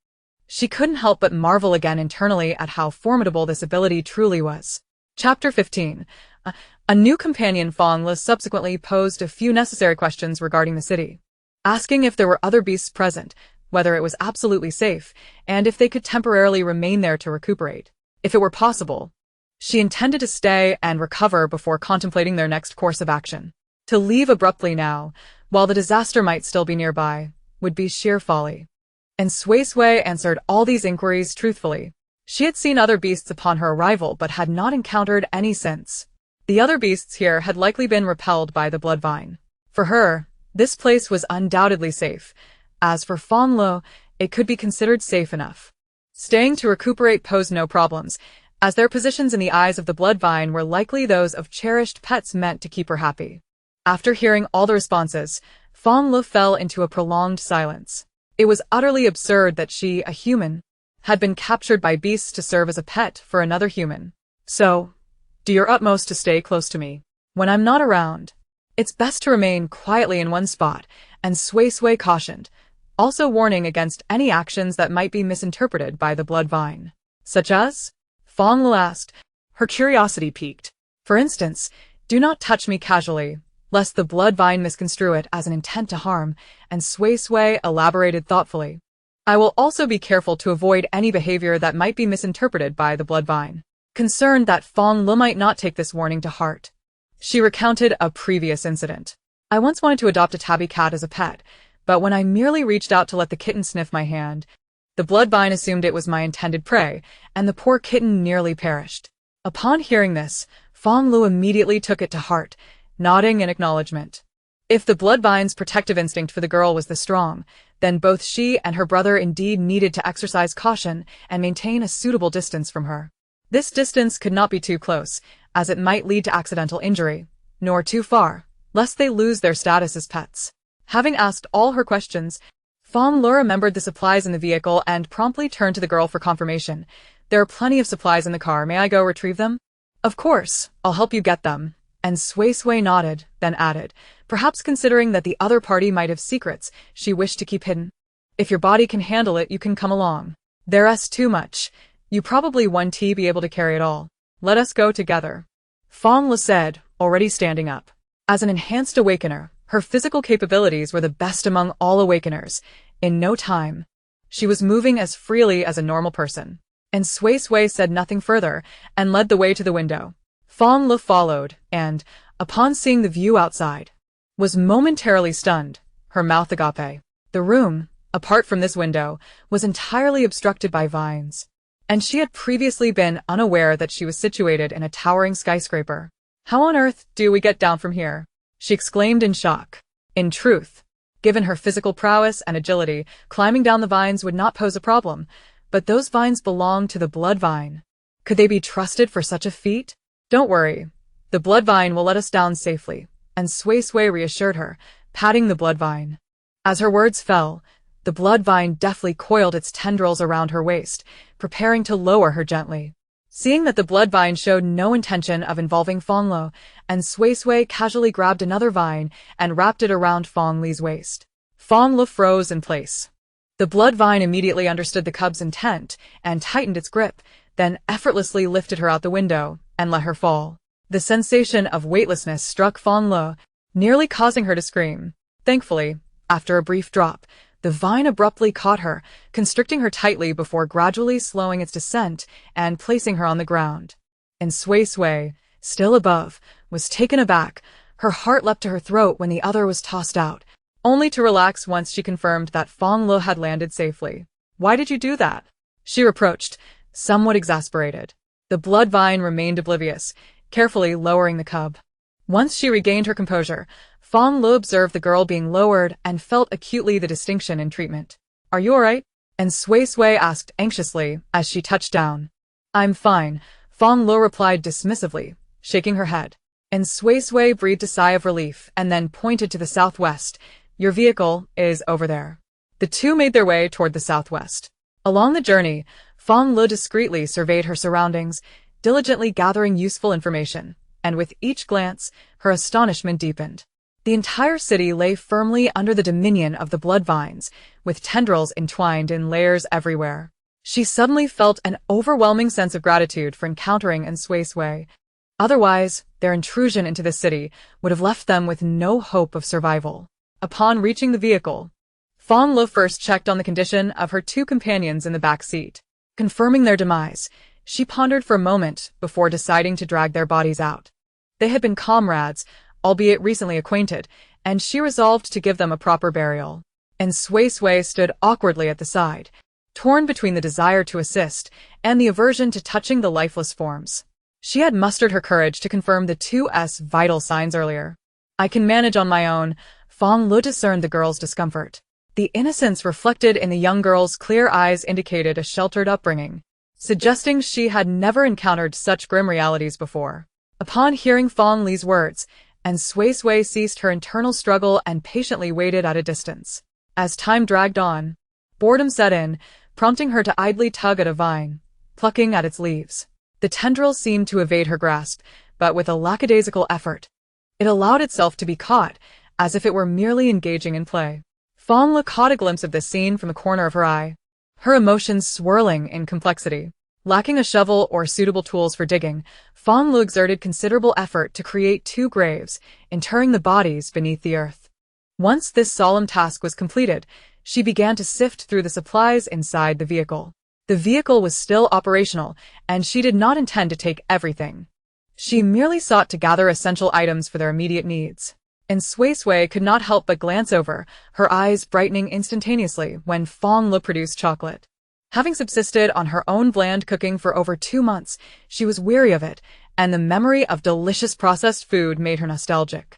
She couldn't help but marvel again internally at how formidable this ability truly was. Chapter 15. A new companion. Fonglow subsequently posed a few necessary questions regarding the city, asking if there were other beasts present, whether it was absolutely safe, and if they could temporarily remain there to recuperate. If it were possible, she intended to stay and recover before contemplating their next course of action. To leave abruptly now, while the disaster might still be nearby, would be sheer folly. And Suisui answered all these inquiries truthfully. She had seen other beasts upon her arrival but had not encountered any since. The other beasts here had likely been repelled by the bloodvine. For her, this place was undoubtedly safe. As for Fonglow, it could be considered safe enough. Staying to recuperate posed no problems, as their positions in the eyes of the bloodvine were likely those of cherished pets meant to keep her happy. After hearing all the responses, Fonglow fell into a prolonged silence. It was utterly absurd that she, a human, had been captured by beasts to serve as a pet for another human. "So, do your utmost to stay close to me. When I'm not around, it's best to remain quietly in one spot," and Suisui cautioned, also warning against any actions that might be misinterpreted by the bloodvine. "Such as?" Fonglow asked, her curiosity piqued. "For instance, do not touch me casually, lest the bloodvine misconstrue it as an intent to harm," and Suisui elaborated thoughtfully. "I will also be careful to avoid any behavior that might be misinterpreted by the bloodvine." Concerned that Fonglow might not take this warning to heart, she recounted a previous incident. "I once wanted to adopt a tabby cat as a pet, but when I merely reached out to let the kitten sniff my hand, the bloodvine assumed it was my intended prey, and the poor kitten nearly perished." Upon hearing this, Fonglow immediately took it to heart, nodding in acknowledgement. If the bloodvine's protective instinct for the girl was this strong, then both she and her brother indeed needed to exercise caution and maintain a suitable distance from her. This distance could not be too close, as it might lead to accidental injury, nor too far, lest they lose their status as pets. Having asked all her questions, Fonglow remembered the supplies in the vehicle and promptly turned to the girl for confirmation. "There are plenty of supplies in the car. May I go retrieve them?" "Of course, I'll help you get them." And Suisui nodded, then added, perhaps considering that the other party might have secrets she wished to keep hidden. "If your body can handle it, you can come along. There's too much. You probably won't be able to carry it all. Let us go together." Fonglow said, already standing up. As an enhanced awakener, her physical capabilities were the best among all awakeners. In no time, she was moving as freely as a normal person. And Suisui said nothing further and led the way to the window. Fonglow followed and, upon seeing the view outside, was momentarily stunned, her mouth agape. The room, apart from this window, was entirely obstructed by vines, and she had previously been unaware that she was situated in a towering skyscraper. "How on earth do we get down from here?" she exclaimed in shock. In truth, given her physical prowess and agility, climbing down the vines would not pose a problem, but those vines belonged to the bloodvine. Could they be trusted for such a feat? "Don't worry, the bloodvine will let us down safely," and Suisui reassured her, patting the bloodvine. As her words fell, the bloodvine deftly coiled its tendrils around her waist, preparing to lower her gently. Seeing that the bloodvine showed no intention of involving Fonglow, and Suisui casually grabbed another vine and wrapped it around Fonglow's waist. Fonglow froze in place. The blood vine immediately understood the cub's intent and tightened its grip, then effortlessly lifted her out the window and let her fall. The sensation of weightlessness struck Fonglow, nearly causing her to scream. Thankfully, after a brief drop, the vine abruptly caught her, constricting her tightly before gradually slowing its descent and placing her on the ground. And Suisui, still above, was taken aback. Her heart leapt to her throat when the other was tossed out, only to relax once she confirmed that Fonglow had landed safely. "Why did you do that?" she reproached, somewhat exasperated. The blood vine remained oblivious, carefully lowering the cub. Once she regained her composure, Fonglow observed the girl being lowered and felt acutely the distinction in treatment. "Are you alright?" and Suisui asked anxiously as she touched down. "I'm fine," Fonglow replied dismissively, shaking her head. And Suisui breathed a sigh of relief and then pointed to the southwest. "Your vehicle is over there." The two made their way toward the southwest. Along the journey, Fonglow discreetly surveyed her surroundings, diligently gathering useful information, and with each glance, her astonishment deepened. The entire city lay firmly under the dominion of the blood vines, with tendrils entwined in layers everywhere. She suddenly felt an overwhelming sense of gratitude for encountering and Suisui. Otherwise, their intrusion into the city would have left them with no hope of survival. Upon reaching the vehicle, Fonglow first checked on the condition of her two companions in the back seat. Confirming their demise, she pondered for a moment before deciding to drag their bodies out. They had been comrades, albeit recently acquainted, and she resolved to give them a proper burial. And Suisui stood awkwardly at the side, torn between the desire to assist and the aversion to touching the lifeless forms. She had mustered her courage to confirm the 2's vital signs earlier. "I can manage on my own," Fonglow discerned the girl's discomfort. The innocence reflected in the young girl's clear eyes indicated a sheltered upbringing, suggesting she had never encountered such grim realities before. Upon hearing Fonglow's words, and Suisui ceased her internal struggle and patiently waited at a distance. As time dragged on, boredom set in, prompting her to idly tug at a vine, plucking at its leaves. The tendrils seemed to evade her grasp, but with a lackadaisical effort, it allowed itself to be caught, as if it were merely engaging in play. Fonglow caught a glimpse of this scene from the corner of her eye, her emotions swirling in complexity. Lacking a shovel or suitable tools for digging, Fonglow exerted considerable effort to create 2 graves, interring the bodies beneath the earth. Once this solemn task was completed, she began to sift through the supplies inside the vehicle. The vehicle was still operational, and she did not intend to take everything. She merely sought to gather essential items for their immediate needs. And Suisui could not help but glance over, her eyes brightening instantaneously when Fonglow produced chocolate. Having subsisted on her own bland cooking for over 2 months, she was weary of it, and the memory of delicious processed food made her nostalgic.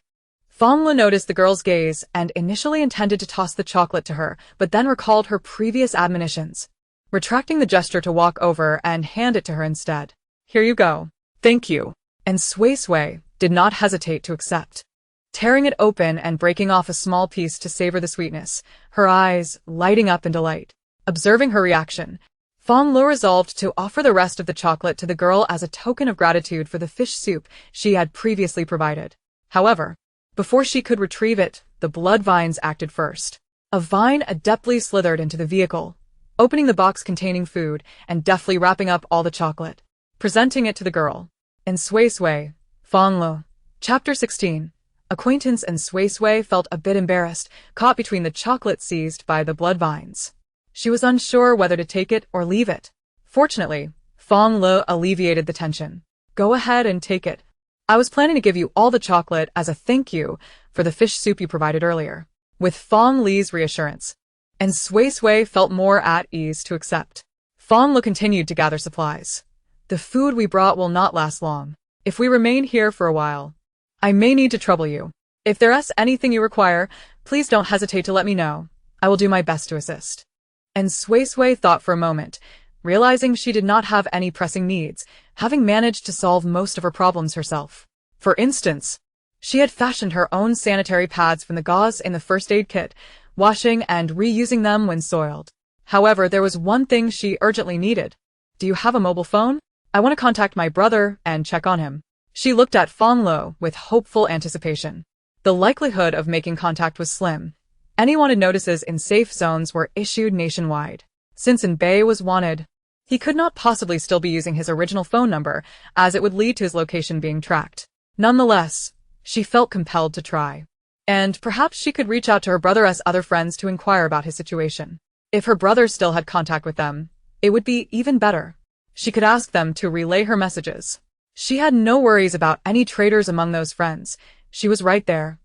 Fonglow noticed the girl's gaze and initially intended to toss the chocolate to her, but then recalled her previous admonitions, retracting the gesture to walk over and hand it to her instead. "Here you go." "Thank you." And Suisui did not hesitate to accept. Tearing it open and breaking off a small piece to savor the sweetness, her eyes lighting up in delight. Observing her reaction, Fonglow resolved to offer the rest of the chocolate to the girl as a token of gratitude for the fish soup she had previously provided. However, before she could retrieve it, the blood vines acted first. A vine adeptly slithered into the vehicle, opening the box containing food and deftly wrapping up all the chocolate, presenting it to the girl. And Suisui, Fonglow. Chapter 16. Acquaintance and Suisui felt a bit embarrassed, caught between the chocolate seized by the blood vines. She was unsure whether to take it or leave it. Fortunately, Fonglow alleviated the tension. "Go ahead and take it. I was planning to give you all the chocolate as a thank you for the fish soup you provided earlier." With Fonglow's reassurance, and Suisui felt more at ease to accept. Fonglow continued to gather supplies. "The food we brought will not last long. If we remain here for a while, I may need to trouble you. If there is anything you require, please don't hesitate to let me know. I will do my best to assist." And Suisui thought for a moment, realizing she did not have any pressing needs, having managed to solve most of her problems herself. For instance, she had fashioned her own sanitary pads from the gauze in the first aid kit, washing and reusing them when soiled. However, there was one thing she urgently needed. "Do you have a mobile phone? I want to contact my brother and check on him." She looked at Fonglow with hopeful anticipation. The likelihood of making contact was slim, Any wanted notices in safe zones were issued nationwide. Since Bay was wanted, he could not possibly still be using his original phone number, as it would lead to his location being tracked. Nonetheless, she felt compelled to try. And perhaps she could reach out to her brother's other friends to inquire about his situation. If her brother still had contact with them, it would be even better. She could ask them to relay her messages. She had no worries about any traitors among those friends. She was right there.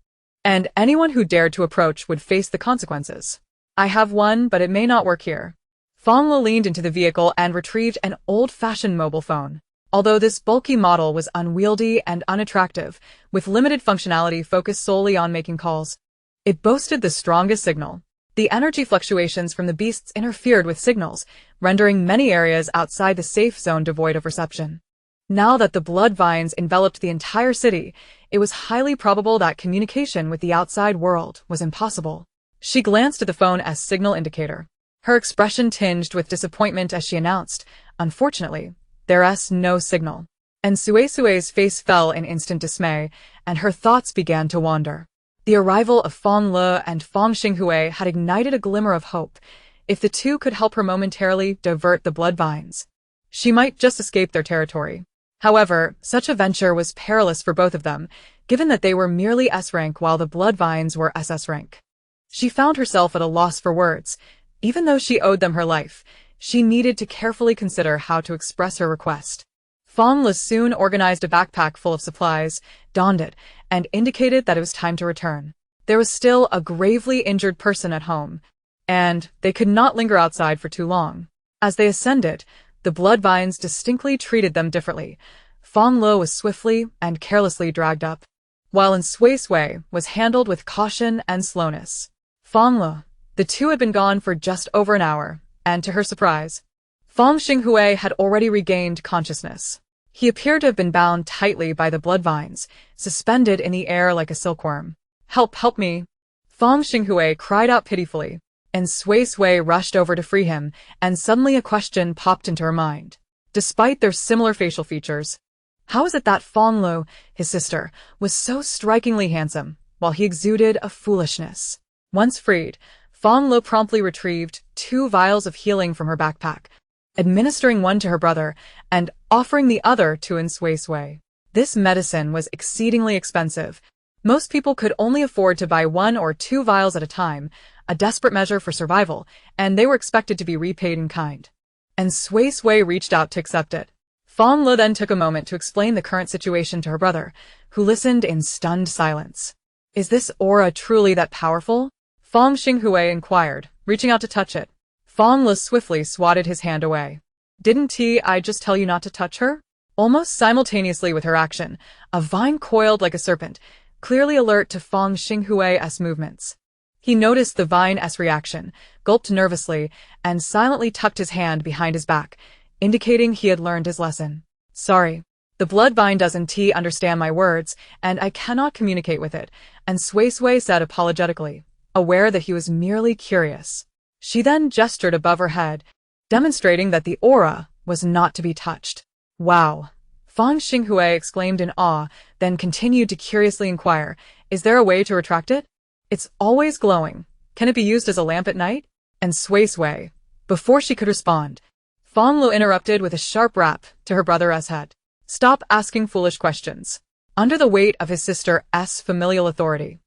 And anyone who dared to approach would face the consequences. I have one, but it may not work here. Fonglow leaned into the vehicle and retrieved an old-fashioned mobile phone. Although this bulky model was unwieldy and unattractive, with limited functionality focused solely on making calls, it boasted the strongest signal. The energy fluctuations from the beasts interfered with signals, rendering many areas outside the safe zone devoid of reception. Now that the blood vines enveloped the entire city, it was highly probable that communication with the outside world was impossible. She glanced at the phone as signal indicator. Her expression tinged with disappointment as she announced, "Unfortunately, there's no signal." And Suisui's face fell in instant dismay, and her thoughts began to wander. The arrival of Fonglow and Fongxinghui had ignited a glimmer of hope. If the two could help her momentarily divert the blood vines, she might just escape their territory. However, such a venture was perilous for both of them, given that they were merely S rank while the blood vines were SS rank. She found herself at a loss for words. Even though she owed them her life, she needed to carefully consider how to express her request. Fonglow soon organized a backpack full of supplies, donned it, and indicated that it was time to return. There was still a gravely injured person at home, and they could not linger outside for too long. As they ascended, the blood vines distinctly treated them differently. Fonglow was swiftly and carelessly dragged up, while Suisui was handled with caution and slowness. Fonglow. The two had been gone for just over an hour, and to her surprise, Fongxinghui had already regained consciousness. He appeared to have been bound tightly by the blood vines, suspended in the air like a silkworm. Help me!" Fongxinghui cried out pitifully, and Suisui rushed over to free him, and suddenly a question popped into her mind. Despite their similar facial features, how is it that Fonglow, his sister, was so strikingly handsome, while he exuded a foolishness? Once freed, Fonglow promptly retrieved 2 vials of healing from her backpack, administering one to her brother and offering the other to Suisui. This medicine was exceedingly expensive. Most people could only afford to buy 1 or 2 vials at a time, a desperate measure for survival, and they were expected to be repaid in kind. And Suisui reached out to accept it. Fonglow then took a moment to explain the current situation to her brother, who listened in stunned silence. "Is this aura truly that powerful?" Fongxinghui inquired, reaching out to touch it. Fonglow swiftly swatted his hand away. "Didn't I just tell you not to touch her?" Almost simultaneously with her action, a vine coiled like a serpent, clearly alert to Fongxinghui's movements. He noticed the vine's reaction, gulped nervously, and silently tucked his hand behind his back, indicating he had learned his lesson. "Sorry. The blood vine doesn't understand my words, and I cannot communicate with it," and Suisui said apologetically, aware that he was merely curious. She then gestured above her head, demonstrating that the aura was not to be touched. "Wow!" Fongxinghui exclaimed in awe, then continued to curiously inquire, "Is there a way to retract it? It's always glowing. Can it be used as a lamp at night?" And Suisui, before she could respond, Fonglow interrupted with a sharp rap to her brother's head. "Stop asking foolish questions." Under the weight of his sister's familial authority,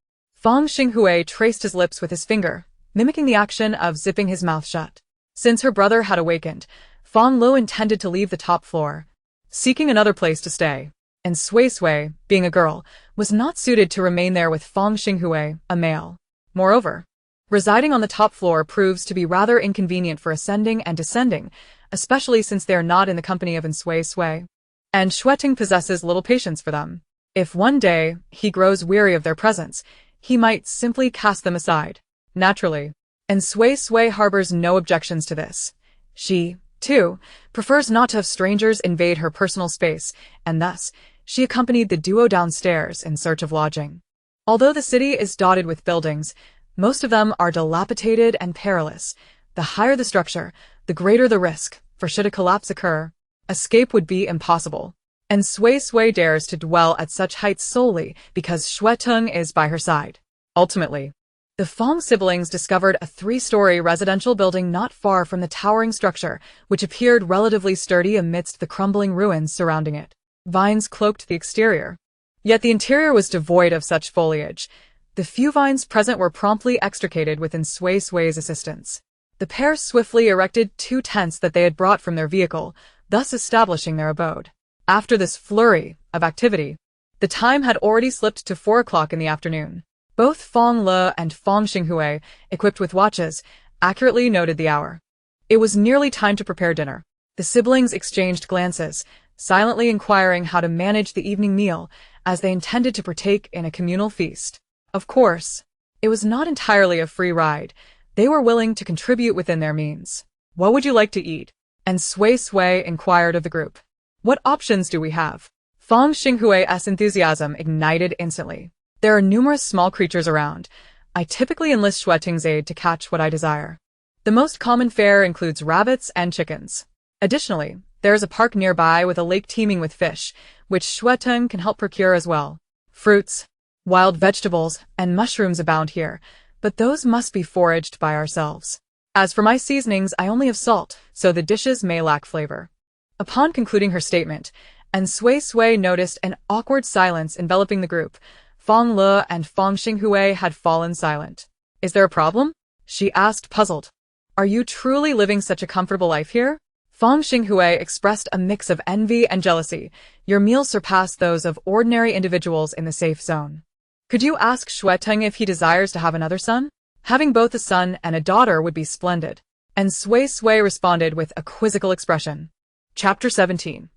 Fongxinghui traced his lips with his finger, mimicking the action of zipping his mouth shut. Since her brother had awakened, Fonglow intended to leave the top floor, seeking another place to stay, and Suisui, being a girl, was not suited to remain there with Fongxinghui, a male. Moreover, residing on the top floor proves to be rather inconvenient for ascending and descending, especially since they are not in the company of Suisui. And Shueting possesses little patience for them. If one day he grows weary of their presence, he might simply cast them aside. Naturally. And Suisui harbors no objections to this. She, too, prefers not to have strangers invade her personal space, and thus, she accompanied the duo downstairs in search of lodging. Although the city is dotted with buildings, most of them are dilapidated and perilous. The higher the structure, the greater the risk, for should a collapse occur, escape would be impossible. And Suisui dares to dwell at such heights solely because Shuetung is by her side. Ultimately, The Fong siblings discovered a 3-story residential building not far from the towering structure, which appeared relatively sturdy amidst the crumbling ruins surrounding it. Vines cloaked the exterior. Yet the interior was devoid of such foliage. The few vines present were promptly extricated with Suisui's assistance. The pair swiftly erected 2 tents that they had brought from their vehicle, thus establishing their abode. After this flurry of activity, the time had already slipped to 4 o'clock in the afternoon. Both Fonglow and Fongxinghui, equipped with watches, accurately noted the hour. It was nearly time to prepare dinner. The siblings exchanged glances, silently inquiring how to manage the evening meal, as they intended to partake in a communal feast. Of course, it was not entirely a free ride. They were willing to contribute within their means. "What would you like to eat?" And Suisui inquired of the group. "What options do we have?" Fongxinghui's enthusiasm ignited instantly. "There are numerous small creatures around. I typically enlist Xueting's aid to catch what I desire. The most common fare includes rabbits and chickens. Additionally, there is a park nearby with a lake teeming with fish, which Xueting can help procure as well. Fruits, wild vegetables, and mushrooms abound here, but those must be foraged by ourselves. As for my seasonings, I only have salt, so the dishes may lack flavor." Upon concluding her statement, and Suisui noticed an awkward silence enveloping the group. Fonglow and Fongxinghui had fallen silent. "Is there a problem?" she asked, puzzled. "Are you truly living such a comfortable life here?" Fongxinghui expressed a mix of envy and jealousy. "Your meals surpass those of ordinary individuals in the safe zone. Could you ask Xueting if he desires to have another son? Having both a son and a daughter would be splendid." And Suisui responded with a quizzical expression. Chapter 17.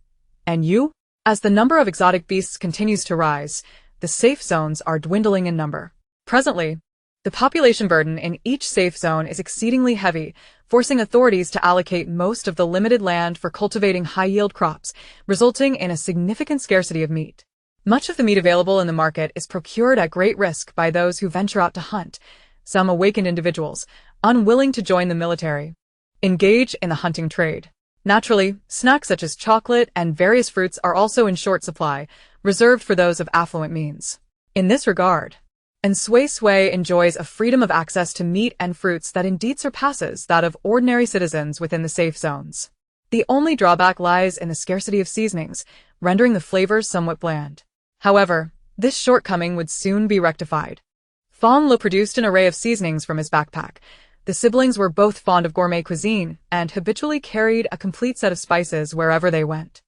And you? As the number of exotic beasts continues to rise, the safe zones are dwindling in number. Presently, the population burden in each safe zone is exceedingly heavy, forcing authorities to allocate most of the limited land for cultivating high-yield crops, resulting in a significant scarcity of meat. Much of the meat available in the market is procured at great risk by those who venture out to hunt. Some awakened individuals, unwilling to join the military, engage in the hunting trade. Naturally, snacks such as chocolate and various fruits are also in short supply, reserved for those of affluent means. In this regard, and Suisui enjoys a freedom of access to meat and fruits that indeed surpasses that of ordinary citizens within the safe zones. The only drawback lies in the scarcity of seasonings, rendering the flavors somewhat bland. However, this shortcoming would soon be rectified. Fonglow produced an array of seasonings from his backpack. The siblings were both fond of gourmet cuisine and habitually carried a complete set of spices wherever they went.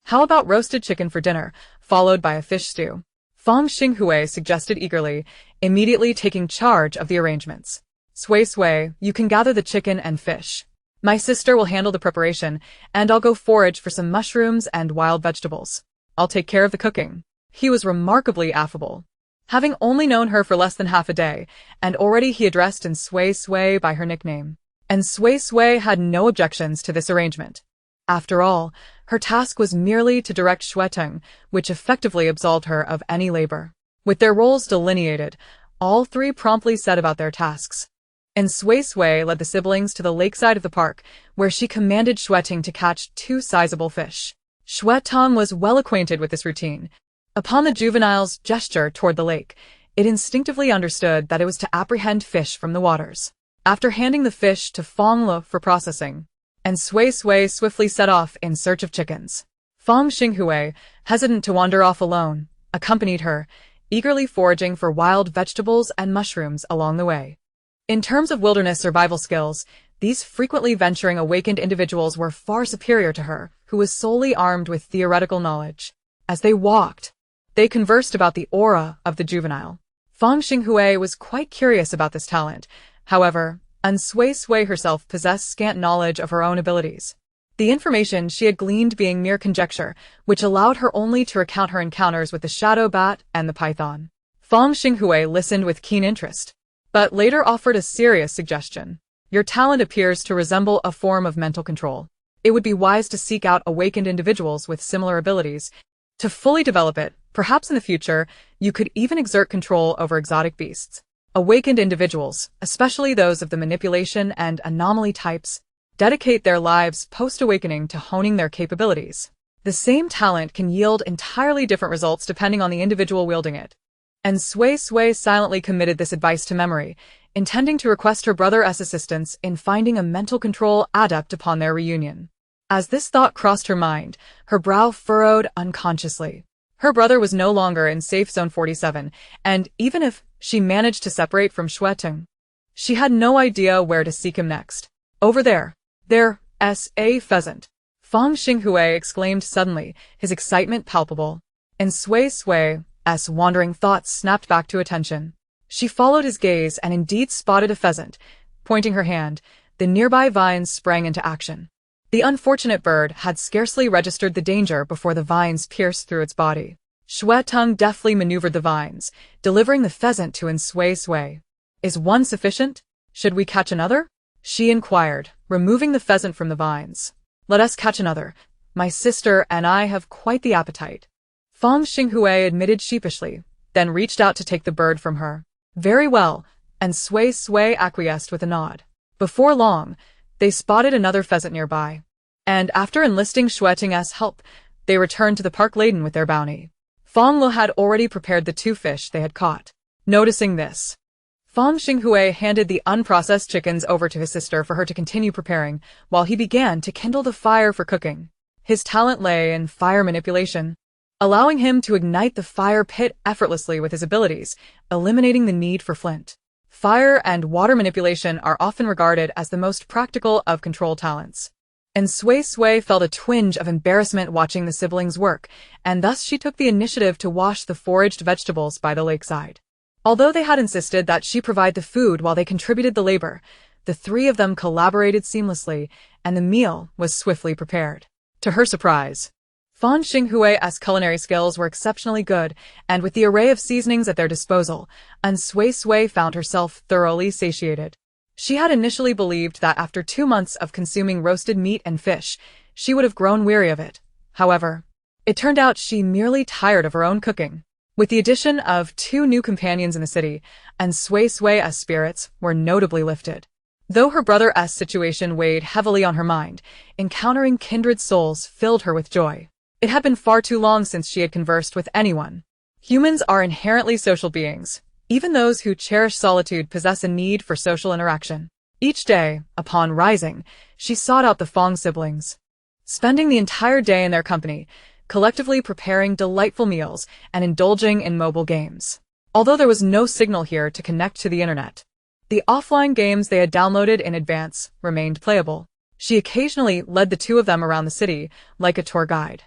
"How about roasted chicken for dinner, followed by a fish stew?" Fongxinghui suggested eagerly, immediately taking charge of the arrangements. "Suisui, you can gather the chicken and fish. My sister will handle the preparation, and I'll go forage for some mushrooms and wild vegetables. I'll take care of the cooking." He was remarkably affable. Having only known her for less than half a day, and already he addressed Suisui by her nickname. And Suisui had no objections to this arrangement. After all, her task was merely to direct Xueting, which effectively absolved her of any labor. With their roles delineated, all three promptly set about their tasks. And Suisui led the siblings to the lakeside of the park, where she commanded Xueting to catch 2 sizable fish. Xueting was well acquainted with this routine. Upon the juvenile's gesture toward the lake, it instinctively understood that it was to apprehend fish from the waters. After handing the fish to Fonglow for processing, and Suisui swiftly set off in search of chickens. Fongxinghui, hesitant to wander off alone, accompanied her, eagerly foraging for wild vegetables and mushrooms along the way. In terms of wilderness survival skills, these frequently venturing awakened individuals were far superior to her, who was solely armed with theoretical knowledge. As they walked, they conversed about the aura of the juvenile. Fongxinghui was quite curious about this talent. However, Suisui herself possessed scant knowledge of her own abilities. The information she had gleaned being mere conjecture, which allowed her only to recount her encounters with the shadow bat and the python. Fongxinghui listened with keen interest, but later offered a serious suggestion. "Your talent appears to resemble a form of mental control. It would be wise to seek out awakened individuals with similar abilities. To fully develop it, perhaps in the future, you could even exert control over exotic beasts. Awakened individuals, especially those of the manipulation and anomaly types, dedicate their lives post-awakening to honing their capabilities. The same talent can yield entirely different results depending on the individual wielding it." And Suisui silently committed this advice to memory, intending to request her brother's assistance in finding a mental control adept upon their reunion. As this thought crossed her mind, her brow furrowed unconsciously. Her brother was no longer in Safe Zone 47, and even if she managed to separate from Shueting, she had no idea where to seek him next. Over there. There's a pheasant. Fong Xinghui exclaimed suddenly, his excitement palpable. And Suisui's wandering thoughts snapped back to attention. She followed his gaze and indeed spotted a pheasant. Pointing her hand, the nearby vines sprang into action. The unfortunate bird had scarcely registered the danger before the vines pierced through its body. Shuetung deftly maneuvered the vines, delivering the pheasant to Suisui. Is one sufficient? Should we catch another? She inquired, removing the pheasant from the vines. Let us catch another. My sister and I have quite the appetite. Fong Xinghui admitted sheepishly, then reached out to take the bird from her. Very well, and Suisui acquiesced with a nod. Before long, they spotted another pheasant nearby. And after enlisting Shueting's help, they returned to the park laden with their bounty. Fonglow had already prepared the 2 fish they had caught. Noticing this, Fong Xinghui handed the unprocessed chickens over to his sister for her to continue preparing, while he began to kindle the fire for cooking. His talent lay in fire manipulation, allowing him to ignite the fire pit effortlessly with his abilities, eliminating the need for flint. Fire and water manipulation are often regarded as the most practical of control talents. And Suisui felt a twinge of embarrassment watching the siblings work, and thus she took the initiative to wash the foraged vegetables by the lakeside. Although they had insisted that she provide the food while they contributed the labor, the 3 of them collaborated seamlessly, and the meal was swiftly prepared. To her surprise, Fong Xinghui's culinary skills were exceptionally good, and with the array of seasonings at their disposal, Suisui found herself thoroughly satiated. She had initially believed that after 2 months of consuming roasted meat and fish, she would have grown weary of it. However, it turned out she merely tired of her own cooking. With the addition of 2 new companions in the city, Suisui's spirits were notably lifted. Though her brother's situation weighed heavily on her mind, encountering kindred souls filled her with joy. It had been far too long since she had conversed with anyone. Humans are inherently social beings. Even those who cherish solitude possess a need for social interaction. Each day, upon rising, she sought out the Fong siblings, spending the entire day in their company, collectively preparing delightful meals and indulging in mobile games. Although there was no signal here to connect to the internet, the offline games they had downloaded in advance remained playable. She occasionally led the 2 of them around the city, like a tour guide.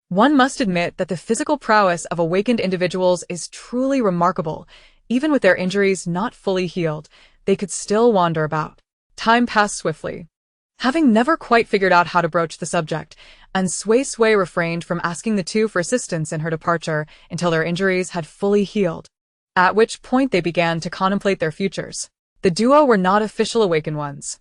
One must admit that the physical prowess of awakened individuals is truly remarkable. Even with their injuries not fully healed, they could still wander about. Time passed swiftly. Having never quite figured out how to broach the subject, Suisui refrained from asking the 2 for assistance in her departure until their injuries had fully healed, at which point they began to contemplate their futures. The duo were not official awakened ones.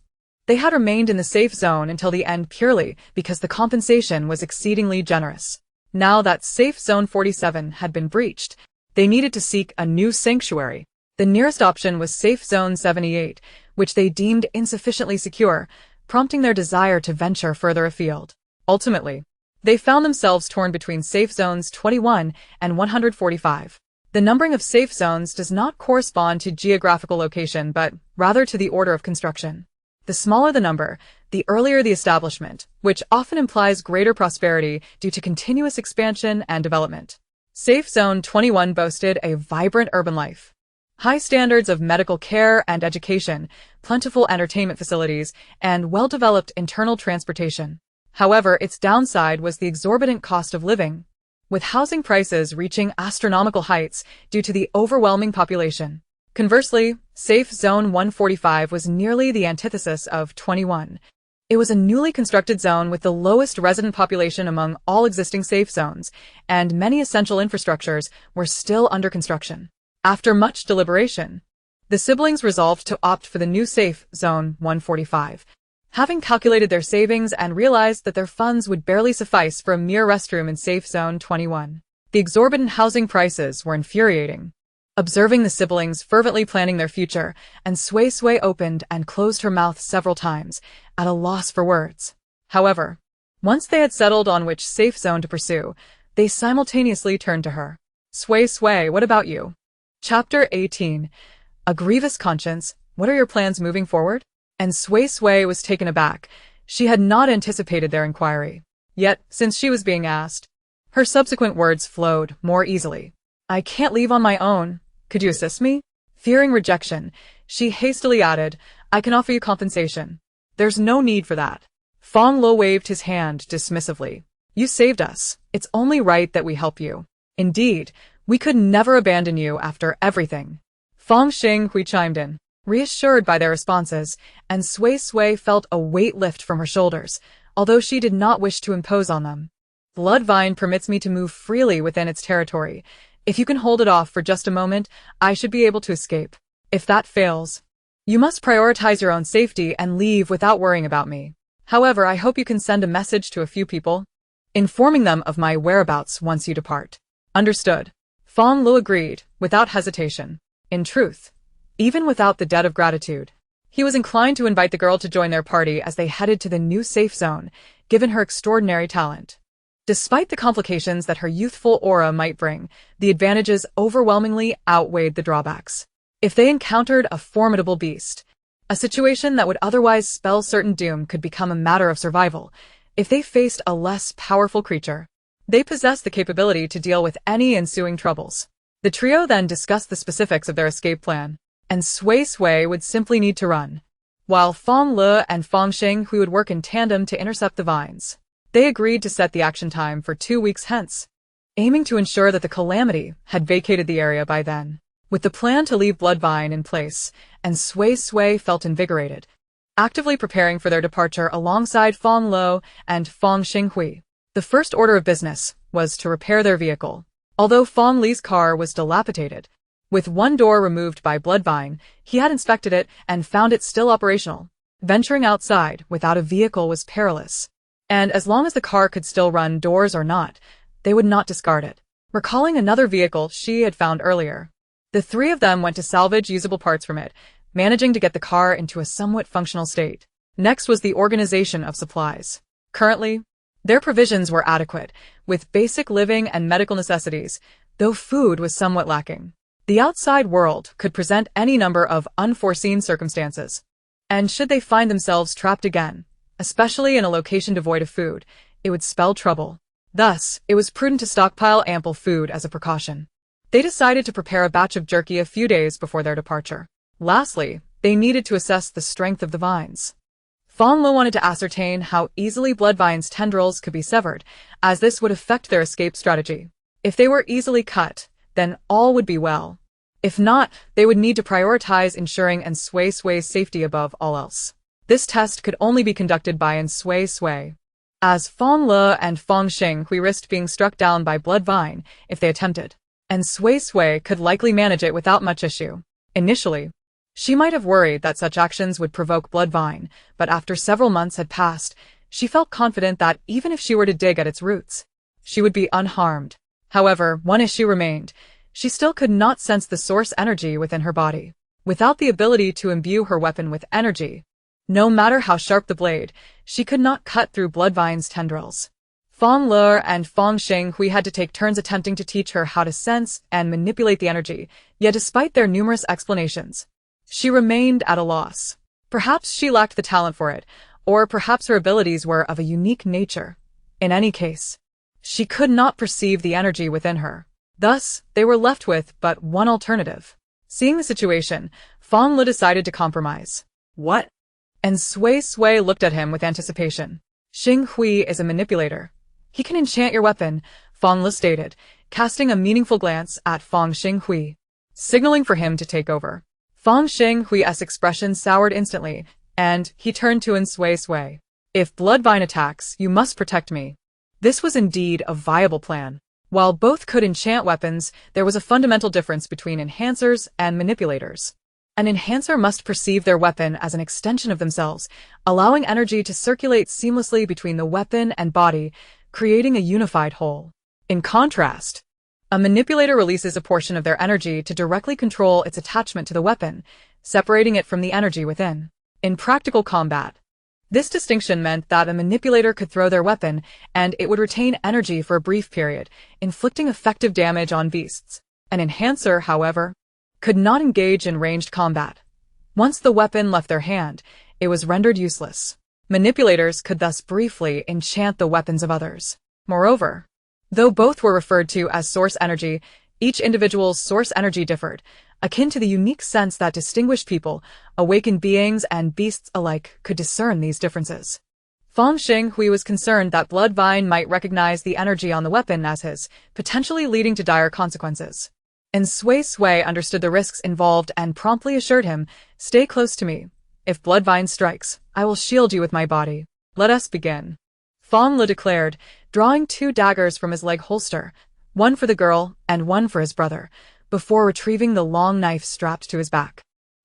They had remained in the safe zone until the end purely because the compensation was exceedingly generous. Now that Safe Zone 47 had been breached, they needed to seek a new sanctuary. The nearest option was Safe Zone 78, which they deemed insufficiently secure, prompting their desire to venture further afield. Ultimately, they found themselves torn between Safe Zones 21 and 145. The numbering of safe zones does not correspond to geographical location but rather to the order of construction. The smaller the number, the earlier the establishment, which often implies greater prosperity due to continuous expansion and development. Safe Zone 21 boasted a vibrant urban life, high standards of medical care and education, plentiful entertainment facilities, and well-developed internal transportation. However, its downside was the exorbitant cost of living, with housing prices reaching astronomical heights due to the overwhelming population. Conversely, Safe Zone 145 was nearly the antithesis of 21. It was a newly constructed zone with the lowest resident population among all existing safe zones, and many essential infrastructures were still under construction. After much deliberation, the siblings resolved to opt for the new Safe Zone 145, having calculated their savings and realized that their funds would barely suffice for a mere restroom in Safe Zone 21. The exorbitant housing prices were infuriating. Observing the siblings fervently planning their future, Suisui opened and closed her mouth several times, at a loss for words. However, once they had settled on which safe zone to pursue, they simultaneously turned to her. Suisui, what about you? Chapter 18. A Grievous Conscience, What are your plans moving forward? And Suisui was taken aback. She had not anticipated their inquiry. Yet, since she was being asked, her subsequent words flowed more easily. I can't leave on my own. Could you assist me? Fearing rejection, she hastily added, I can offer you compensation. There's no need for that. Fonglow waved his hand dismissively. You saved us. It's only right that we help you. Indeed, we could never abandon you after everything. Fongxinghui chimed in, reassured by their responses, and Suisui felt a weight lift from her shoulders, although she did not wish to impose on them. Bloodvine permits me to move freely within its territory. If you can hold it off for just a moment, I should be able to escape. If that fails, you must prioritize your own safety and leave without worrying about me. However, I hope you can send a message to a few people, informing them of my whereabouts once you depart. Understood. Fonglow agreed, without hesitation. In truth, even without the debt of gratitude, he was inclined to invite the girl to join their party as they headed to the new safe zone, given her extraordinary talent. Despite the complications that her youthful aura might bring, the advantages overwhelmingly outweighed the drawbacks. If they encountered a formidable beast, a situation that would otherwise spell certain doom could become a matter of survival. If they faced a less powerful creature, they possessed the capability to deal with any ensuing troubles. The trio then discussed the specifics of their escape plan, and Suisui would simply need to run, while Fonglow and Fongxinghui would work in tandem to intercept the vines. They agreed to set the action time for 2 weeks hence, aiming to ensure that the calamity had vacated the area by then. With the plan to leave Bloodvine in place, and Suisui felt invigorated, actively preparing for their departure alongside Fonglow and Fongxinghui. The first order of business was to repair their vehicle. Although Fong Li's car was dilapidated, with one door removed by Bloodvine, he had inspected it and found it still operational. Venturing outside without a vehicle was perilous, and as long as the car could still run, doors or not, they would not discard it. Recalling another vehicle she had found earlier, the three of them went to salvage usable parts from it, managing to get the car into a somewhat functional state. Next was the organization of supplies. Currently, their provisions were adequate, with basic living and medical necessities, though food was somewhat lacking. The outside world could present any number of unforeseen circumstances, and should they find themselves trapped again, especially in a location devoid of food, it would spell trouble. Thus, it was prudent to stockpile ample food as a precaution. They decided to prepare a batch of jerky a few days before their departure. Lastly, they needed to assess the strength of the vines. Fonglow wanted to ascertain how easily Bloodvine's tendrils could be severed, as this would affect their escape strategy. If they were easily cut, then all would be well. If not, they would need to prioritize ensuring Suisui's safety above all else. This test could only be conducted by Suisui, as Fonglow and Fongxinghui risked being struck down by Bloodvine if they attempted, and Suisui could likely manage it without much issue. Initially, she might have worried that such actions would provoke Bloodvine, but after several months had passed, she felt confident that even if she were to dig at its roots, she would be unharmed. However, one issue remained. She still could not sense the source energy within her body. Without the ability to imbue her weapon with energy, no matter how sharp the blade, she could not cut through Bloodvine's tendrils. Fonglow and Fongxinghui had to take turns attempting to teach her how to sense and manipulate the energy, yet despite their numerous explanations, she remained at a loss. Perhaps she lacked the talent for it, or perhaps her abilities were of a unique nature. In any case, she could not perceive the energy within her. Thus, they were left with but one alternative. Seeing the situation, Fonglow decided to compromise. What? And Suisui looked at him with anticipation. Xinghui is a manipulator. He can enchant your weapon, Fonglow stated, casting a meaningful glance at Fongxinghui, signaling for him to take over. Fongxinghui's expression soured instantly, and he turned to Suisui. If Bloodvine attacks, you must protect me. This was indeed a viable plan. While both could enchant weapons, there was a fundamental difference between enhancers and manipulators. An enhancer must perceive their weapon as an extension of themselves, allowing energy to circulate seamlessly between the weapon and body, creating a unified whole. In contrast, a manipulator releases a portion of their energy to directly control its attachment to the weapon, separating it from the energy within. In practical combat, this distinction meant that a manipulator could throw their weapon, and it would retain energy for a brief period, inflicting effective damage on beasts. An enhancer, however, could not engage in ranged combat. Once the weapon left their hand, it was rendered useless. Manipulators could thus briefly enchant the weapons of others. Moreover, though both were referred to as source energy, each individual's source energy differed, akin to the unique sense that distinguished people, awakened beings and beasts alike, could discern these differences. Fonglow was concerned that Bloodvine might recognize the energy on the weapon as his, potentially leading to dire consequences. And Suisui understood the risks involved and promptly assured him, "Stay close to me. If Bloodvine strikes, I will shield you with my body. Let us begin." Fonglow declared, drawing 2 daggers from his leg holster, one for the girl and one for his brother, before retrieving the long knife strapped to his back.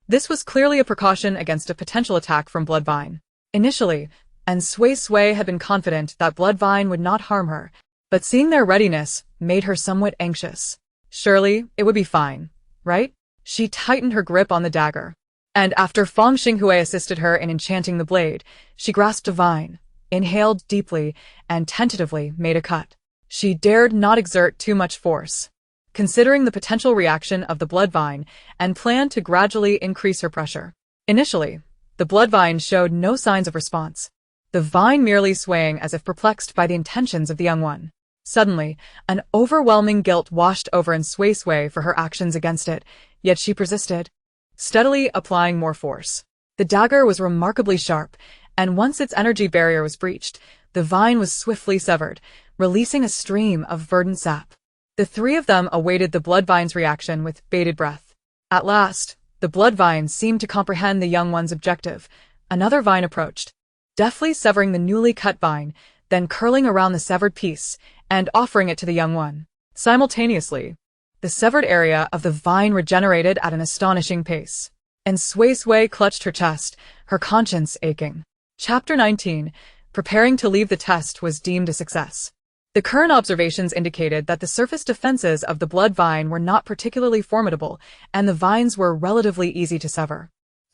This was clearly a precaution against a potential attack from Bloodvine. Initially, and Suisui had been confident that Bloodvine would not harm her, but seeing their readiness made her somewhat anxious. Surely, it would be fine, right? She tightened her grip on the dagger. And after Fonglow assisted her in enchanting the blade, she grasped a vine, inhaled deeply, and tentatively made a cut. She dared not exert too much force, considering the potential reaction of the Bloodvine, and planned to gradually increase her pressure. Initially, the Bloodvine showed no signs of response, the vine merely swaying as if perplexed by the intentions of the young one. Suddenly, an overwhelming guilt washed over Suisui for her actions against it, yet she persisted, steadily applying more force. The dagger was remarkably sharp, and once its energy barrier was breached, the vine was swiftly severed, releasing a stream of verdant sap. The 3 of them awaited the Bloodvine's reaction with bated breath. At last, the Bloodvine seemed to comprehend the young one's objective. Another vine approached, deftly severing the newly cut vine, then curling around the severed piece and offering it to the young one. Simultaneously, the severed area of the vine regenerated at an astonishing pace. And Suisui clutched her chest, her conscience aching. Chapter 19. Preparing to leave the test was deemed a success. The current observations indicated that the surface defenses of the Bloodvine were not particularly formidable, and the vines were relatively easy to sever.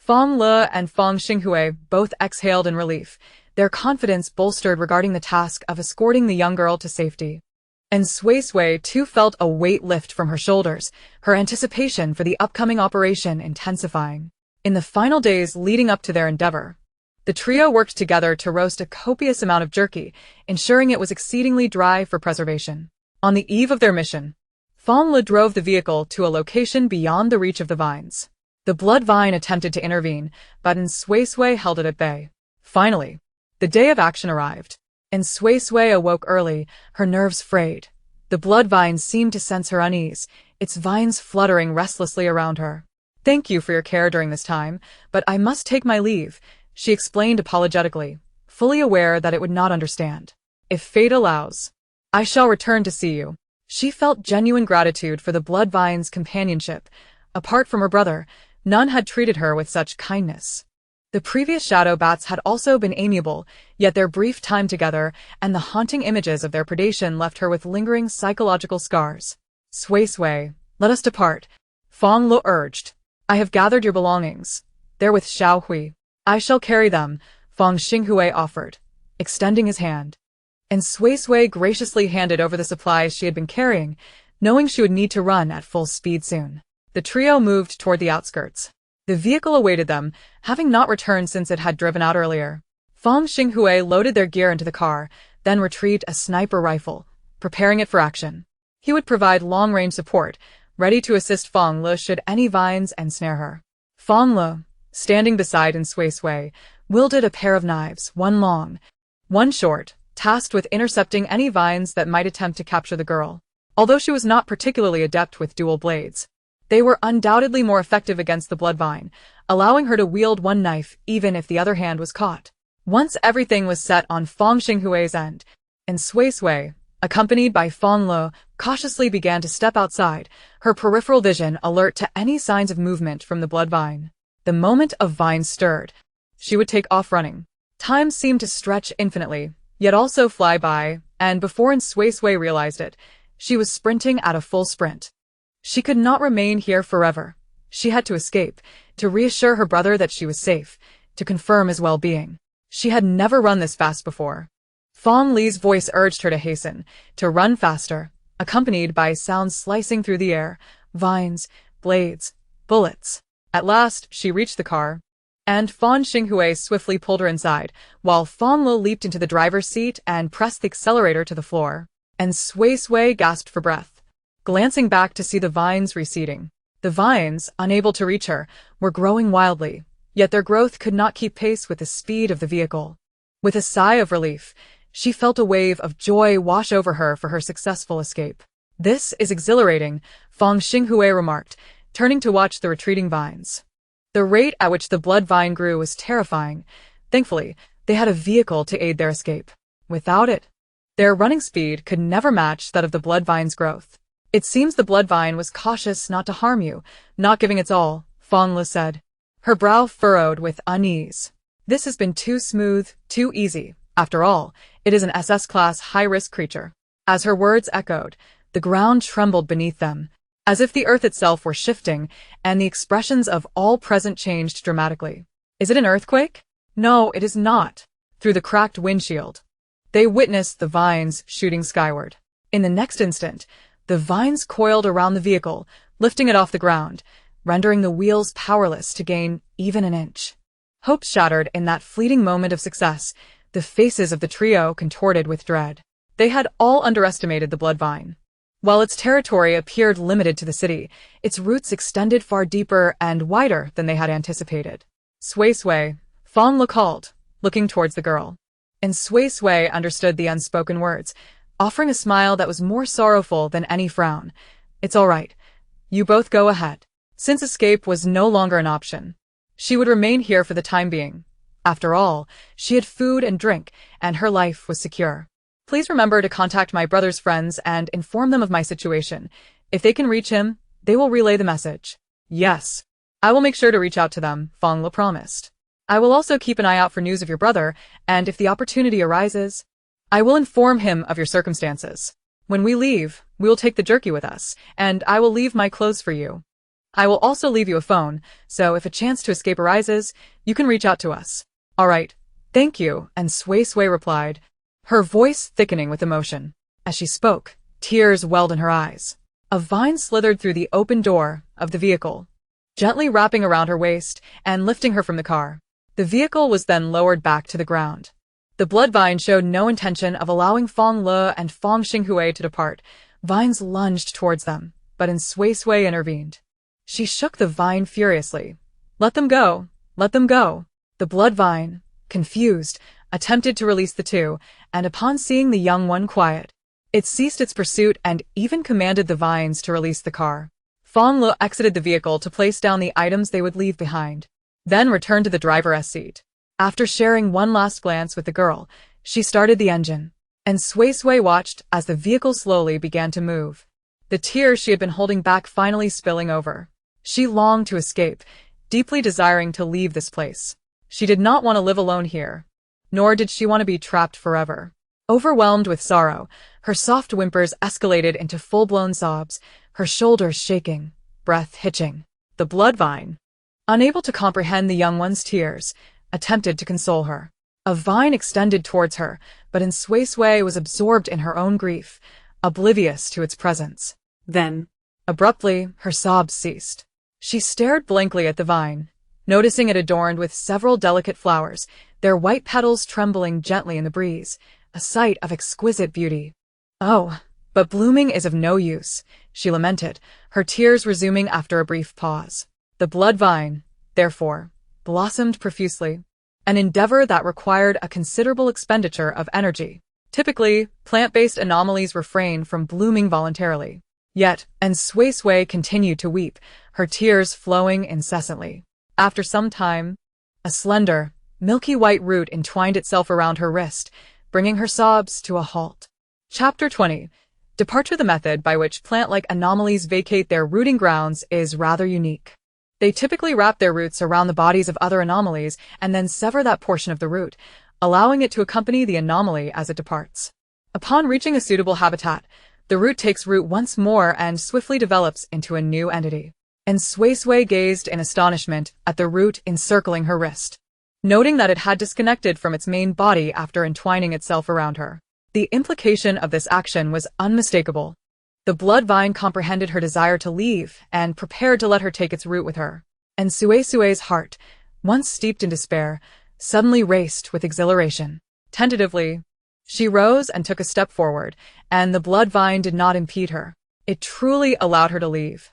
Fonglow and Fonglow both exhaled in relief, their confidence bolstered regarding the task of escorting the young girl to safety. And Suisui too felt a weight lift from her shoulders, her anticipation for the upcoming operation intensifying. In the final days leading up to their endeavor, the trio worked together to roast a copious amount of jerky, ensuring it was exceedingly dry for preservation. On the eve of their mission, Fonglow drove the vehicle to a location beyond the reach of the vines. The Bloodvine attempted to intervene, but Suisui held it at bay. Finally, the day of action arrived, and Suisui awoke early, her nerves frayed. The Bloodvine seemed to sense her unease, its vines fluttering restlessly around her. "Thank you for your care during this time, but I must take my leave," she explained apologetically, fully aware that it would not understand. "If fate allows, I shall return to see you." She felt genuine gratitude for the Bloodvine's companionship. Apart from her brother, none had treated her with such kindness. The previous shadow bats had also been amiable, yet their brief time together and the haunting images of their predation left her with lingering psychological scars. "Suisui, let us depart," Fonglow urged. "I have gathered your belongings. They're with Xiaohui. I shall carry them," Fonglow offered, extending his hand. And Suisui graciously handed over the supplies she had been carrying, knowing she would need to run at full speed soon. The trio moved toward the outskirts. The vehicle awaited them, having not returned since it had driven out earlier. Fonglow loaded their gear into the car, then retrieved a sniper rifle, preparing it for action. He would provide long-range support, ready to assist Fonglow should any vines ensnare her. Fonglow, standing beside Suisui, wielded a pair of knives, one long, one short, tasked with intercepting any vines that might attempt to capture the girl. Although she was not particularly adept with dual blades, they were undoubtedly more effective against the Bloodvine, allowing her to wield one knife even if the other hand was caught. Once everything was set on Fonglo's end, and Suisui, accompanied by Fonglow, cautiously began to step outside, her peripheral vision alert to any signs of movement from the Bloodvine. The moment a vine stirred, she would take off running. Time seemed to stretch infinitely, yet also fly by, and before Suisui realized it, she was sprinting at a full sprint. She could not remain here forever. She had to escape, to reassure her brother that she was safe, to confirm his well-being. She had never run this fast before. Fonglow's voice urged her to hasten, to run faster, accompanied by sounds slicing through the air, vines, blades, bullets. At last, she reached the car, and Fan Xinghui swiftly pulled her inside, while Fonglow leaped into the driver's seat and pressed the accelerator to the floor. And Suisui gasped for breath, glancing back to see the vines receding. The vines, unable to reach her, were growing wildly, yet their growth could not keep pace with the speed of the vehicle. With a sigh of relief, she felt a wave of joy wash over her for her successful escape. "This is exhilarating," Fan Xinghui remarked, turning to watch the retreating vines. The rate at which the blood vine grew was terrifying. Thankfully, they had a vehicle to aid their escape. Without it, their running speed could never match that of the blood vine's growth. "It seems the blood vine was cautious not to harm you, not giving its all," Fonglow said, her brow furrowed with unease. "This has been too smooth, too easy. After all, it is an SS-class high-risk creature." As her words echoed, the ground trembled beneath them, as if the earth itself were shifting, and the expressions of all present changed dramatically. "Is it an earthquake?" "No, it is not." Through the cracked windshield, they witnessed the vines shooting skyward. In the next instant, the vines coiled around the vehicle, lifting it off the ground, rendering the wheels powerless to gain even an inch. Hopes shattered in that fleeting moment of success, the faces of the trio contorted with dread. They had all underestimated the blood vine. While its territory appeared limited to the city, its roots extended far deeper and wider than they had anticipated. "Suisui," Fonglow called, looking towards the girl. And Suisui understood the unspoken words, offering a smile that was more sorrowful than any frown. "It's all right. You both go ahead." Since escape was no longer an option, she would remain here for the time being. After all, she had food and drink, and her life was secure. "Please remember to contact my brother's friends and inform them of my situation. If they can reach him, they will relay the message." "Yes, I will make sure to reach out to them," Fonglow promised. "I will also keep an eye out for news of your brother, and if the opportunity arises, I will inform him of your circumstances. When we leave, we will take the jerky with us, and I will leave my clothes for you. I will also leave you a phone, so if a chance to escape arises, you can reach out to us." "All right, thank you," and Suisui replied, her voice thickening with emotion. As she spoke, tears welled in her eyes. A vine slithered through the open door of the vehicle, gently wrapping around her waist and lifting her from the car. The vehicle was then lowered back to the ground. The blood vine showed no intention of allowing Fonglow and Fan Xinghui to depart. Vines lunged towards them, but Suisui intervened. She shook the vine furiously. "Let them go! Let them go!" The blood vine, confused, attempted to release the two, and upon seeing the young one quiet, it ceased its pursuit and even commanded the vines to release the car. Fonglow exited the vehicle to place down the items they would leave behind, then returned to the driver's seat. After sharing one last glance with the girl, she started the engine, and Suisui watched as the vehicle slowly began to move, the tears she had been holding back finally spilling over. She longed to escape, deeply desiring to leave this place. She did not want to live alone here, nor did she want to be trapped forever. Overwhelmed with sorrow, her soft whimpers escalated into full-blown sobs, her shoulders shaking, breath hitching. The blood vine, unable to comprehend the young one's tears, attempted to console her. A vine extended towards her, but Suisui was absorbed in her own grief, oblivious to its presence. Then, abruptly, her sobs ceased. She stared blankly at the vine, noticing it adorned with several delicate flowers, their white petals trembling gently in the breeze, a sight of exquisite beauty. "Oh, but blooming is of no use," she lamented, her tears resuming after a brief pause. The blood vine, therefore, blossomed profusely, an endeavor that required a considerable expenditure of energy. Typically, plant-based anomalies refrain from blooming voluntarily. Yet, Suisui continued to weep, her tears flowing incessantly. After some time, a slender, milky white root entwined itself around her wrist, bringing her sobs to a halt. Chapter 20. Departure. The method by which plant-like anomalies vacate their rooting grounds is rather unique. They typically wrap their roots around the bodies of other anomalies and then sever that portion of the root, allowing it to accompany the anomaly as it departs. Upon reaching a suitable habitat, the root takes root once more and swiftly develops into a new entity. Suisui gazed in astonishment at the root encircling her wrist, noting that it had disconnected from its main body after entwining itself around her. The implication of this action was unmistakable. The blood vine comprehended her desire to leave and prepared to let her take its root with her. and Suisui's heart, once steeped in despair, suddenly raced with exhilaration. Tentatively, she rose and took a step forward, and the blood vine did not impede her. It truly allowed her to leave.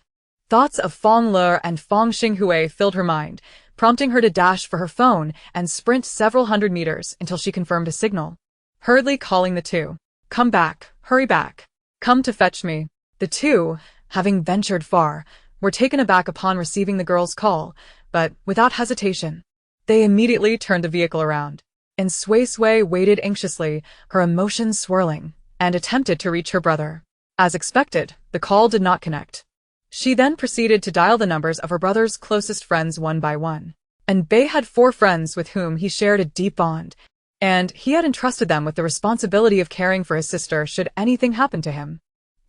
Thoughts of Fonglow and Sway filled her mind, prompting her to dash for her phone and sprint several hundred meters until she confirmed a signal. Hurriedly calling the two. "Come back, hurry back. Come to fetch me." The two, having ventured far, were taken aback upon receiving the girl's call, but without hesitation, they immediately turned the vehicle around. And Suisui waited anxiously, her emotions swirling, and attempted to reach her brother. As expected, the call did not connect. She then proceeded to dial the numbers of her brother's closest friends one by one. And Bei had 4 friends with whom he shared a deep bond, and he had entrusted them with the responsibility of caring for his sister should anything happen to him.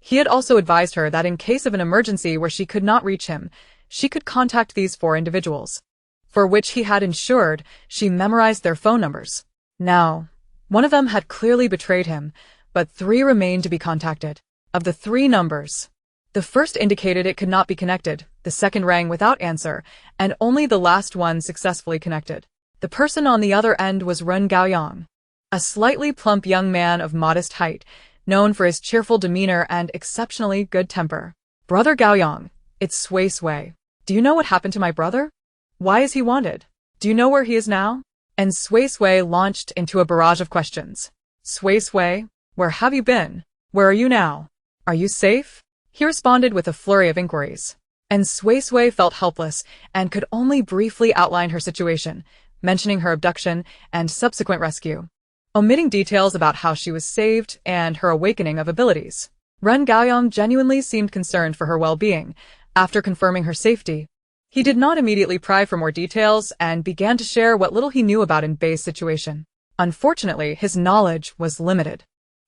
He had also advised her that in case of an emergency where she could not reach him, she could contact these 4 individuals, for which he had ensured she memorized their phone numbers. Now, one of them had clearly betrayed him, but 3 remained to be contacted. Of the 3 numbers, the first indicated it could not be connected, the second rang without answer, and only the last one successfully connected. The person on the other end was Ren Gaoyang, a slightly plump young man of modest height, known for his cheerful demeanor and exceptionally good temper. "Brother Gaoyang, it's Suisui. Do you know what happened to my brother? Why is he wanted? Do you know where he is now?" And Suisui launched into a barrage of questions. "Suisui, where have you been? Where are you now? Are you safe?" He responded with a flurry of inquiries. And Suisui felt helpless and could only briefly outline her situation, mentioning her abduction and subsequent rescue, omitting details about how she was saved and her awakening of abilities. Ren Gaoyang genuinely seemed concerned for her well-being. After confirming her safety, he did not immediately pry for more details and began to share what little he knew about Bei's situation. Unfortunately, his knowledge was limited.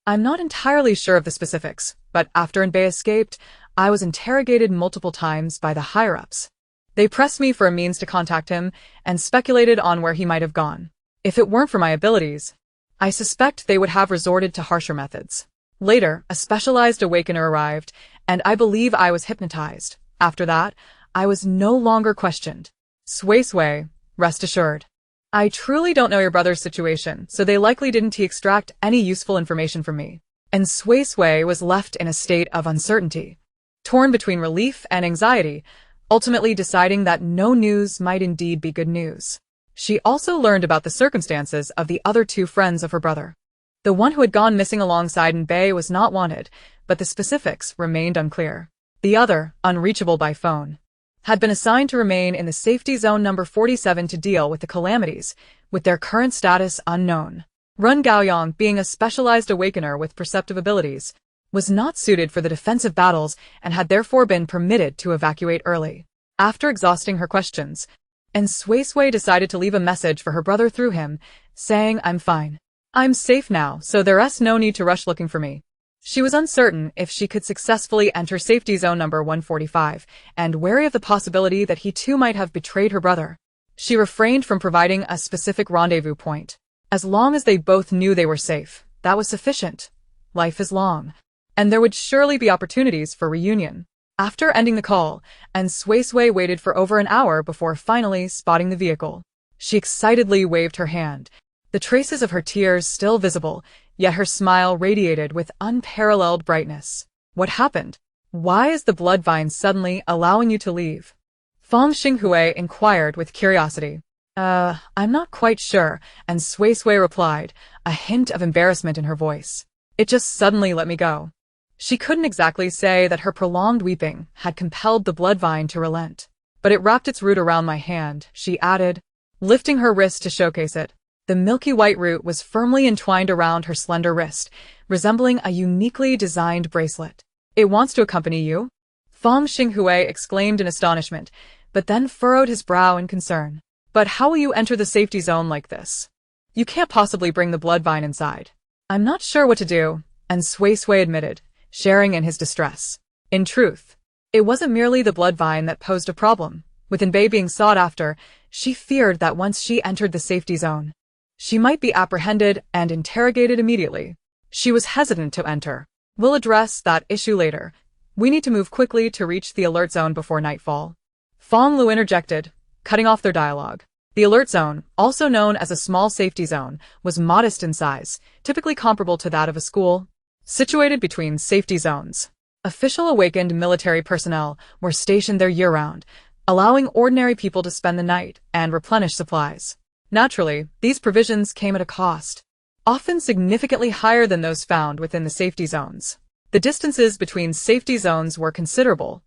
"I'm not entirely sure of the specifics, but after Bei escaped, I was interrogated multiple times by the higher-ups. They pressed me for a means to contact him and speculated on where he might have gone. If it weren't for my abilities, I suspect they would have resorted to harsher methods. Later, a specialized awakener arrived, and I believe I was hypnotized. After that, I was no longer questioned. Suisui, rest assured. I truly don't know your brother's situation, so they likely didn't extract any useful information from me." And Suisui was left in a state of uncertainty, torn between relief and anxiety, ultimately deciding that no news might indeed be good news. She also learned about the circumstances of the other 2 friends of her brother. The one who had gone missing alongside Bei was not wanted, but the specifics remained unclear. The other, unreachable by phone, had been assigned to remain in the safety zone number 47 to deal with the calamities, with their current status unknown. Ren Gaoyang, being a specialized awakener with perceptive abilities, was not suited for the defensive battles and had therefore been permitted to evacuate early. After exhausting her questions, and Suisui decided to leave a message for her brother through him, saying, "I'm fine. I'm safe now, so there's no need to rush looking for me." She was uncertain if she could successfully enter safety zone number 145, and wary of the possibility that he too might have betrayed her brother. She refrained from providing a specific rendezvous point. As long as they both knew they were safe, that was sufficient. Life is long, and there would surely be opportunities for reunion. After ending the call, and Suisui waited for over an hour before finally spotting the vehicle. She excitedly waved her hand, the traces of her tears still visible, yet her smile radiated with unparalleled brightness. "What happened? Why is the blood vine suddenly allowing you to leave?" Fong Xinghui inquired with curiosity. I'm not quite sure," and Suisui replied, a hint of embarrassment in her voice. "It just suddenly let me go." She couldn't exactly say that her prolonged weeping had compelled the blood vine to relent, but it wrapped its root around my hand, she added, lifting her wrist to showcase it. The milky white root was firmly entwined around her slender wrist, resembling a uniquely designed bracelet. "It wants to accompany you?" Fong Xinghui exclaimed in astonishment, but then furrowed his brow in concern. "But how will you enter the safety zone like this? You can't possibly bring the blood vine inside." "I'm not sure what to do," and Suisui admitted, sharing in his distress. In truth, it wasn't merely the blood vine that posed a problem. With Bei being sought after, she feared that once she entered the safety zone, she might be apprehended and interrogated immediately. She was hesitant to enter. "We'll address that issue later. We need to move quickly to reach the alert zone before nightfall." Fonglow interjected, cutting off their dialogue. The alert zone, also known as a small safety zone, was modest in size, typically comparable to that of a school. Situated between safety zones, official awakened military personnel were stationed there year-round, allowing ordinary people to spend the night and replenish supplies. Naturally, these provisions came at a cost, often significantly higher than those found within the safety zones. The distances between safety zones were considerable,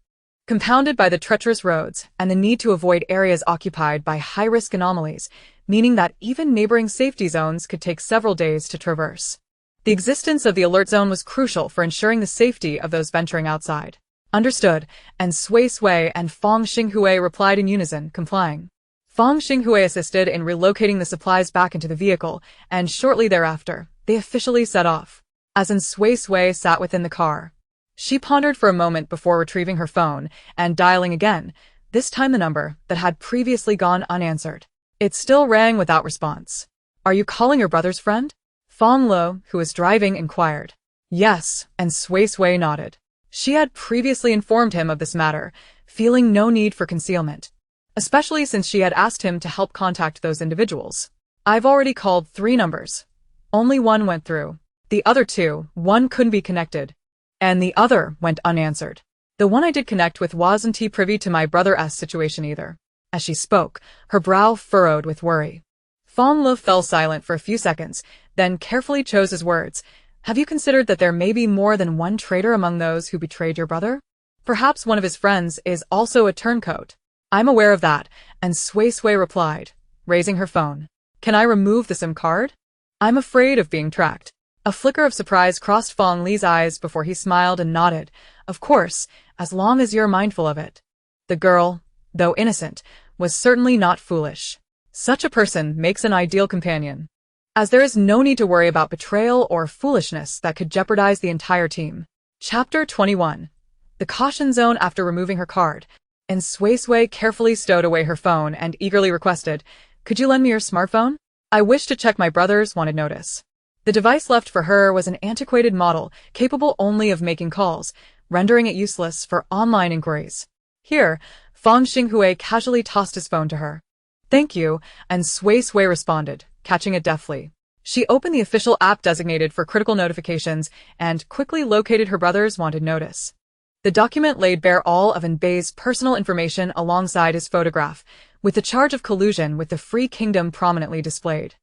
compounded by the treacherous roads and the need to avoid areas occupied by high-risk anomalies, meaning that even neighboring safety zones could take several days to traverse. The existence of the alert zone was crucial for ensuring the safety of those venturing outside. Understood, and Suisui and Fong Xinghui replied in unison, complying. Fong Xinghui assisted in relocating the supplies back into the vehicle, and shortly thereafter, they officially set off. As in Suisui sat within the car, she pondered for a moment before retrieving her phone and dialing again, this time the number that had previously gone unanswered. It still rang without response. "Are you calling your brother's friend?" Fonglow, who was driving, inquired. "Yes," and Suisui nodded. She had previously informed him of this matter, feeling no need for concealment, especially since she had asked him to help contact those individuals. "I've already called 3 numbers. Only one went through. The other 2, one couldn't be connected, and the other went unanswered. The one I did connect with wasn't privy to my brother's situation either." As she spoke, her brow furrowed with worry. Fonglow fell silent for a few seconds, then carefully chose his words. "Have you considered that there may be more than one traitor among those who betrayed your brother? Perhaps one of his friends is also a turncoat." "I'm aware of that," and Suisui replied, raising her phone. "Can I remove the SIM card? I'm afraid of being tracked." A flicker of surprise crossed Fong Li's eyes before he smiled and nodded. "Of course, as long as you're mindful of it." The girl, though innocent, was certainly not foolish. Such a person makes an ideal companion, as there is no need to worry about betrayal or foolishness that could jeopardize the entire team. Chapter 21. The Caution Zone. After removing her card, and Suisui carefully stowed away her phone and eagerly requested, "Could you lend me your smartphone? I wish to check my brother's wanted notice." The device left for her was an antiquated model capable only of making calls, rendering it useless for online inquiries. Here, Fong Xinghui casually tossed his phone to her. "Thank you," and Suisui responded, catching it deftly. She opened the official app designated for critical notifications and quickly located her brother's wanted notice. The document laid bare all of Enbei's personal information alongside his photograph, with the charge of collusion with the Free Kingdom prominently displayed.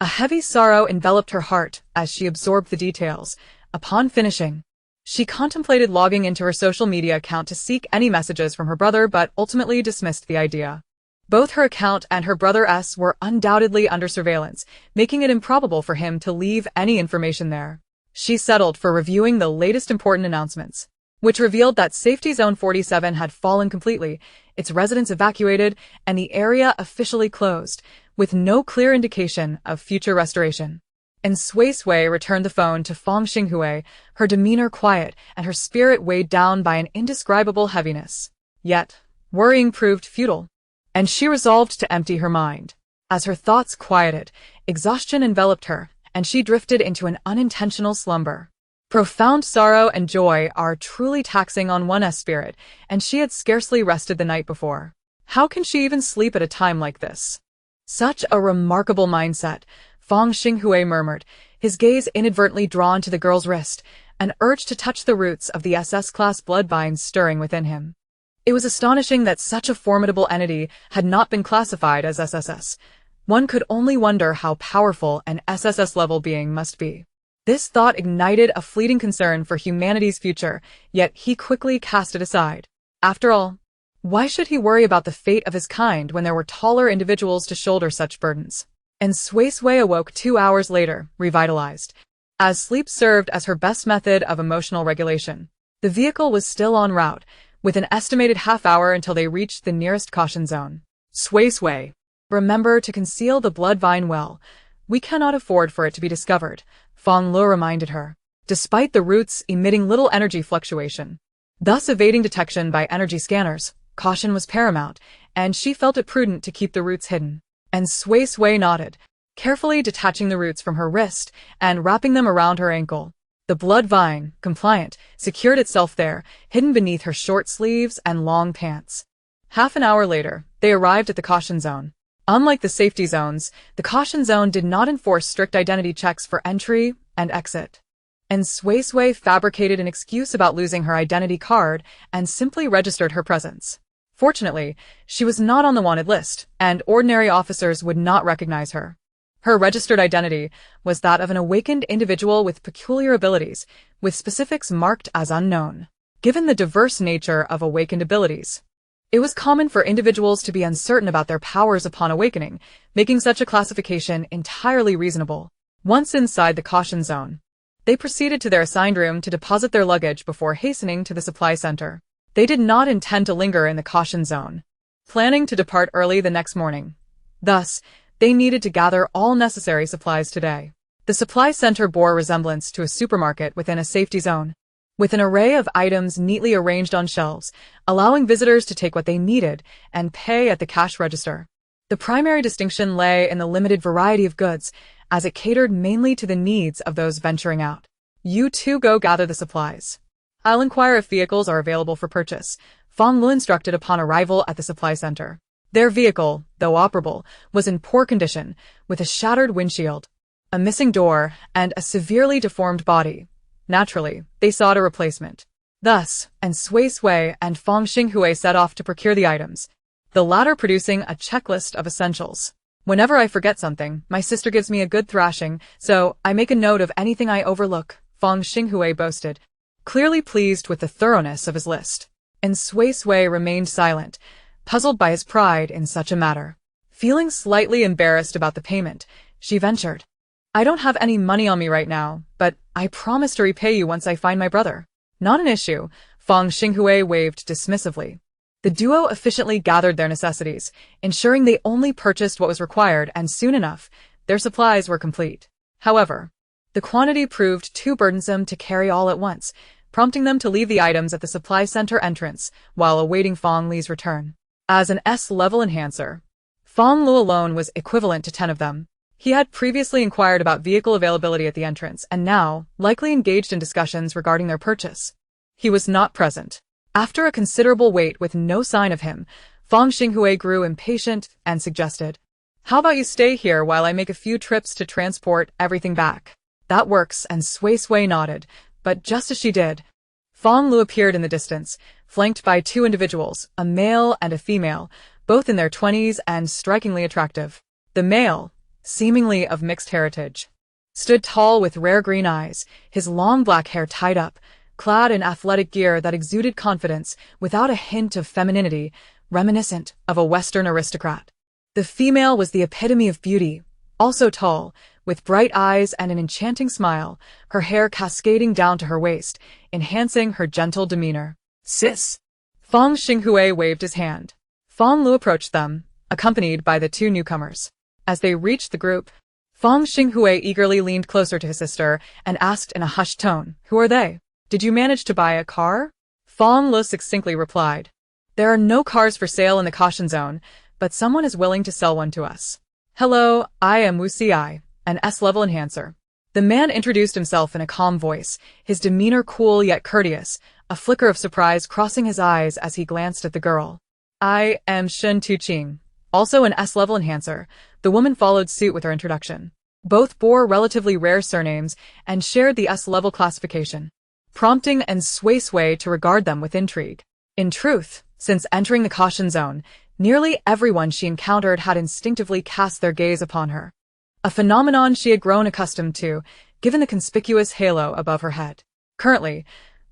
A heavy sorrow enveloped her heart as she absorbed the details. Upon finishing, she contemplated logging into her social media account to seek any messages from her brother, but ultimately dismissed the idea. Both her account and her brother's were undoubtedly under surveillance, making it improbable for him to leave any information there. She settled for reviewing the latest important announcements, which revealed that Safety Zone 47 had fallen completely, its residents evacuated, and the area officially closed, with no clear indication of future restoration. And Suisui returned the phone to Fong Xinghui, her demeanor quiet and her spirit weighed down by an indescribable heaviness. Yet, worrying proved futile, and she resolved to empty her mind. As her thoughts quieted, exhaustion enveloped her, and she drifted into an unintentional slumber. Profound sorrow and joy are truly taxing on one's spirit, and she had scarcely rested the night before. How can she even sleep at a time like this? Such a remarkable mindset, Fong Xinghui murmured, his gaze inadvertently drawn to the girl's wrist, an urge to touch the roots of the SS-class blood vines stirring within him. It was astonishing that such a formidable entity had not been classified as SSS. One could only wonder how powerful an SSS-level being must be. This thought ignited a fleeting concern for humanity's future, yet he quickly cast it aside. After all, why should he worry about the fate of his kind when there were taller individuals to shoulder such burdens? And Suisui awoke 2 hours later, revitalized, as sleep served as her best method of emotional regulation. The vehicle was still en route, with an estimated half-hour until they reached the nearest caution zone. Suisui, remember to conceal the blood vine well. We cannot afford for it to be discovered, Fonglow reminded her, despite the roots emitting little energy fluctuation, thus evading detection by energy scanners. Caution was paramount, and she felt it prudent to keep the roots hidden. And Suisui nodded, carefully detaching the roots from her wrist and wrapping them around her ankle. The blood vine, compliant, secured itself there, hidden beneath her short sleeves and long pants. Half an hour later, They arrived at the caution zone. Unlike the safety zones, the caution zone did not enforce strict identity checks for entry and exit. And Suisui fabricated an excuse about losing her identity card and simply registered her presence. Fortunately, she was not on the wanted list, and ordinary officers would not recognize her. Her registered identity was that of an awakened individual with peculiar abilities, with specifics marked as unknown. Given the diverse nature of awakened abilities, it was common for individuals to be uncertain about their powers upon awakening, making such a classification entirely reasonable. Once inside the caution zone, they proceeded to their assigned room to deposit their luggage before hastening to the supply center. They did not intend to linger in the caution zone, planning to depart early the next morning. Thus, they needed to gather all necessary supplies today. The supply center bore resemblance to a supermarket within a safety zone, with an array of items neatly arranged on shelves, allowing visitors to take what they needed and pay at the cash register. The primary distinction lay in the limited variety of goods, as it catered mainly to the needs of those venturing out. You two go gather the supplies. I'll inquire if vehicles are available for purchase, Fonglow instructed upon arrival at the supply center. Their vehicle, though operable, was in poor condition, with a shattered windshield, a missing door, and a severely deformed body. Naturally, they sought a replacement. Thus, and Suisui and Fong Xinghui set off to procure the items, the latter producing a checklist of essentials. Whenever I forget something, my sister gives me a good thrashing, so I make a note of anything I overlook, Fong Xinghui boasted, clearly pleased with the thoroughness of his list. And Suisui remained silent, puzzled by his pride in such a matter. Feeling slightly embarrassed about the payment, she ventured, I don't have any money on me right now, but I promise to repay you once I find my brother. Not an issue, Fong Xinghui waved dismissively. The duo efficiently gathered their necessities, ensuring they only purchased what was required, and soon enough, their supplies were complete. However, the quantity proved too burdensome to carry all at once, prompting them to leave the items at the supply center entrance while awaiting Fong Li's return. As an S-level enhancer, Fong Lu alone was equivalent to 10 of them. He had previously inquired about vehicle availability at the entrance and now likely engaged in discussions regarding their purchase. He was not present. After a considerable wait with no sign of him, Fong Xinghui grew impatient and suggested, How about you stay here while I make a few trips to transport everything back? That works, and Suisui nodded, but just as she did, Fong Lu appeared in the distance, flanked by two individuals, a male and a female, both in their 20s and strikingly attractive. The male, seemingly of mixed heritage, stood tall with rare green eyes, his long black hair tied up, clad in athletic gear that exuded confidence without a hint of femininity, reminiscent of a Western aristocrat. The female was the epitome of beauty, also tall, with bright eyes and an enchanting smile, her hair cascading down to her waist, enhancing her gentle demeanor. Sis! Fong Xinghui waved his hand. Fong Lu approached them, accompanied by the two newcomers. As they reached the group, Fong Xinghui eagerly leaned closer to his sister and asked in a hushed tone, Who are they? Did you manage to buy a car? Fong Lu succinctly replied, There are no cars for sale in the caution zone, but someone is willing to sell one to us. Hello, I am Suisui, an S-level enhancer. The man introduced himself in a calm voice, his demeanor cool yet courteous, a flicker of surprise crossing his eyes as he glanced at the girl. I am Shun Tuqing, also an S-level enhancer. The woman followed suit with her introduction. Both bore relatively rare surnames and shared the S-level classification, prompting and Suisui to regard them with intrigue. In truth, since entering the caution zone, nearly everyone she encountered had instinctively cast their gaze upon her, a phenomenon she had grown accustomed to, given the conspicuous halo above her head. Currently,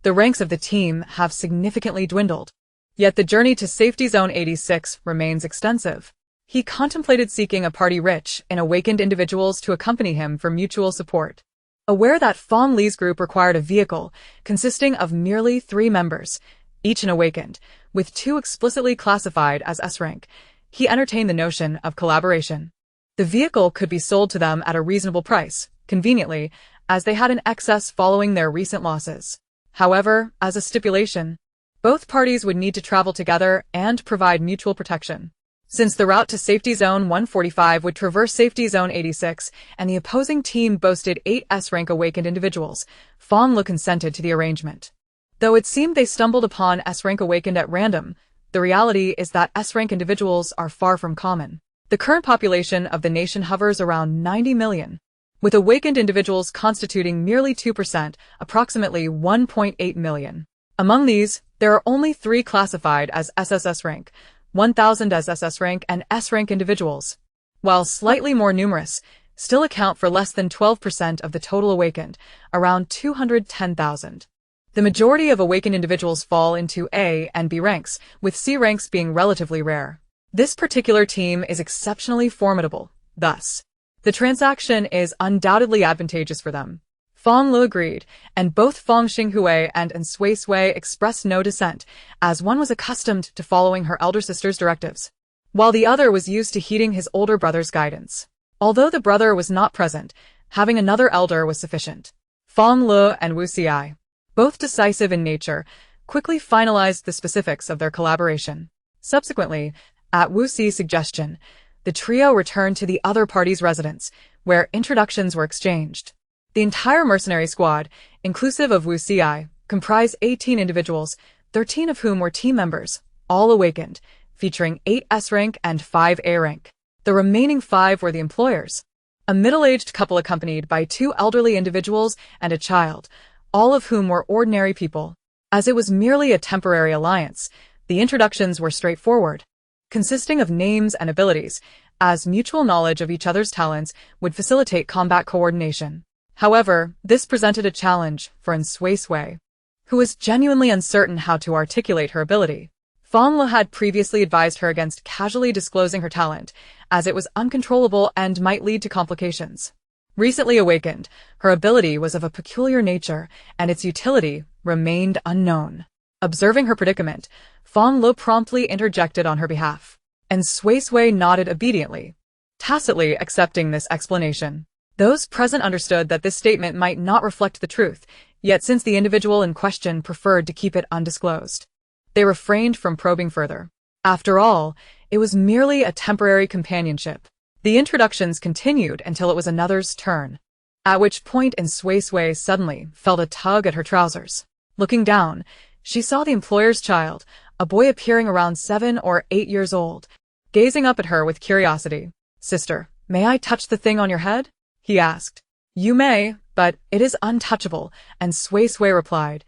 the ranks of the team have significantly dwindled, yet the journey to Safety Zone 86 remains extensive. He contemplated seeking a party rich in awakened individuals to accompany him for mutual support. Aware that Fong Li's group required a vehicle consisting of merely 3 members, each an awakened, with 2 explicitly classified as S-rank, he entertained the notion of collaboration. The vehicle could be sold to them at a reasonable price, conveniently, as they had an excess following their recent losses. However, as a stipulation, both parties would need to travel together and provide mutual protection. Since the route to Safety Zone 145 would traverse Safety Zone 86, and the opposing team boasted 8 S-rank awakened individuals, Fong Lu consented to the arrangement. Though it seemed they stumbled upon S-rank awakened at random, The reality is that S-rank individuals are far from common. The current population of the nation hovers around 90 million, with awakened individuals constituting merely 2%, approximately 1.8 million. Among these, there are only 3 classified as SSS rank, 1,000 as SS rank and S-rank individuals, while slightly more numerous, still account for less than 12% of the total awakened, around 210,000. The majority of awakened individuals fall into A and B ranks, with C ranks being relatively rare. This particular team is exceptionally formidable, thus, the transaction is undoubtedly advantageous for them. Fonglow agreed, and both Fong Xinghui and Suisui expressed no dissent, as one was accustomed to following her elder sister's directives, while the other was used to heeding his older brother's guidance. Although the brother was not present, having another elder was sufficient. Fonglow and Suisui, both decisive in nature, quickly finalized the specifics of their collaboration. Subsequently, at Sui's suggestion, the trio returned to the other party's residence, where introductions were exchanged. The entire mercenary squad, inclusive of Suisui, comprised 18 individuals, 13 of whom were team members, all awakened, featuring 8 S-rank and 5 A-rank. The remaining 5 were the employers, a middle-aged couple accompanied by 2 elderly individuals and a child, all of whom were ordinary people. As it was merely a temporary alliance, the introductions were straightforward, consisting of names and abilities, as mutual knowledge of each other's talents would facilitate combat coordination. However, this presented a challenge for Suisui, who was genuinely uncertain how to articulate her ability. Fonglow had previously advised her against casually disclosing her talent, as it was uncontrollable and might lead to complications. Recently awakened, her ability was of a peculiar nature, and its utility remained unknown. Observing her predicament, Fonglow promptly interjected on her behalf, and Suisui nodded obediently, tacitly accepting this explanation. Those present understood that this statement might not reflect the truth, yet since the individual in question preferred to keep it undisclosed, they refrained from probing further. After all, it was merely a temporary companionship. The introductions continued until it was another's turn, at which point Suisui suddenly felt a tug at her trousers. Looking down, she saw the employer's child, a boy appearing around 7 or 8 years old, gazing up at her with curiosity. "Sister, may I touch the thing on your head?" he asked. "You may, but it is untouchable," and Suisui replied,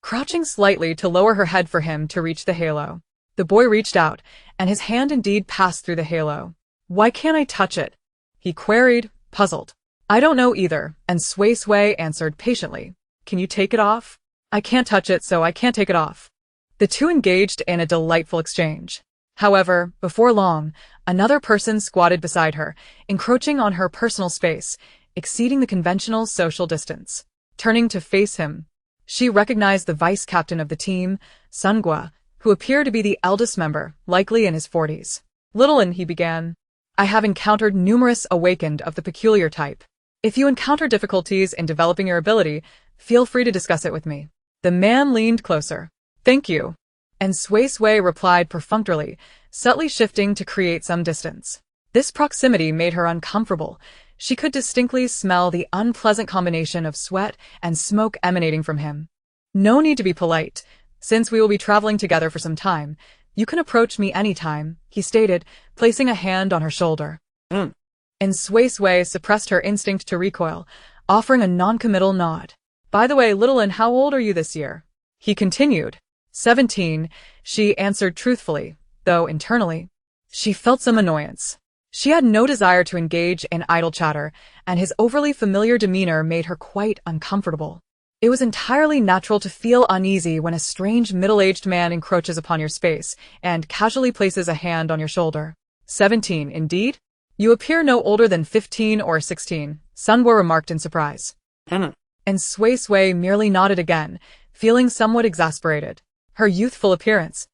crouching slightly to lower her head for him to reach the halo. The boy reached out, and his hand indeed passed through the halo. "Why can't I touch it?" he queried, puzzled. "I don't know either," and Suisui answered patiently. "Can you take it off?" "I can't touch it, so I can't take it off." The two engaged in a delightful exchange. However, before long, another person squatted beside her, encroaching on her personal space, exceeding the conventional social distance. Turning to face him, she recognized the vice captain of the team, Sungwa, who appeared to be the eldest member, likely in his 40s. "Littlein," he began, "I have encountered numerous awakened of the peculiar type. If you encounter difficulties in developing your ability, feel free to discuss it with me." The man leaned closer. "Thank you," and Suisui replied perfunctorily, subtly shifting to create some distance. This proximity made her uncomfortable. She could distinctly smell the unpleasant combination of sweat and smoke emanating from him. "No need to be polite. Since we will be traveling together for some time, you can approach me anytime," he stated, placing a hand on her shoulder. And Suisui suppressed her instinct to recoil, offering a non-committal nod. "By the way, Littlein, how old are you this year?" he continued. 17, she answered truthfully, though internally, she felt some annoyance. She had no desire to engage in idle chatter, and his overly familiar demeanor made her quite uncomfortable. It was entirely natural to feel uneasy when a strange middle-aged man encroaches upon your space and casually places a hand on your shoulder. 17, indeed? You appear no older than 15 or 16, Sungwa remarked in surprise. And Suisui merely nodded again, feeling somewhat exasperated. Her youthful appearance,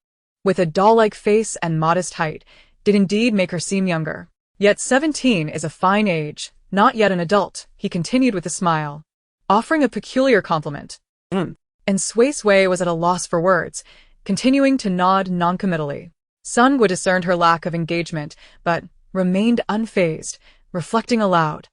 with a doll-like face and modest height, did indeed make her seem younger. Yet 17 is a fine age, not yet an adult, he continued with a smile, offering a peculiar compliment. And Suisui was at a loss for words, continuing to nod noncommittally. Sungwa discerned her lack of engagement, but remained unfazed, reflecting aloud.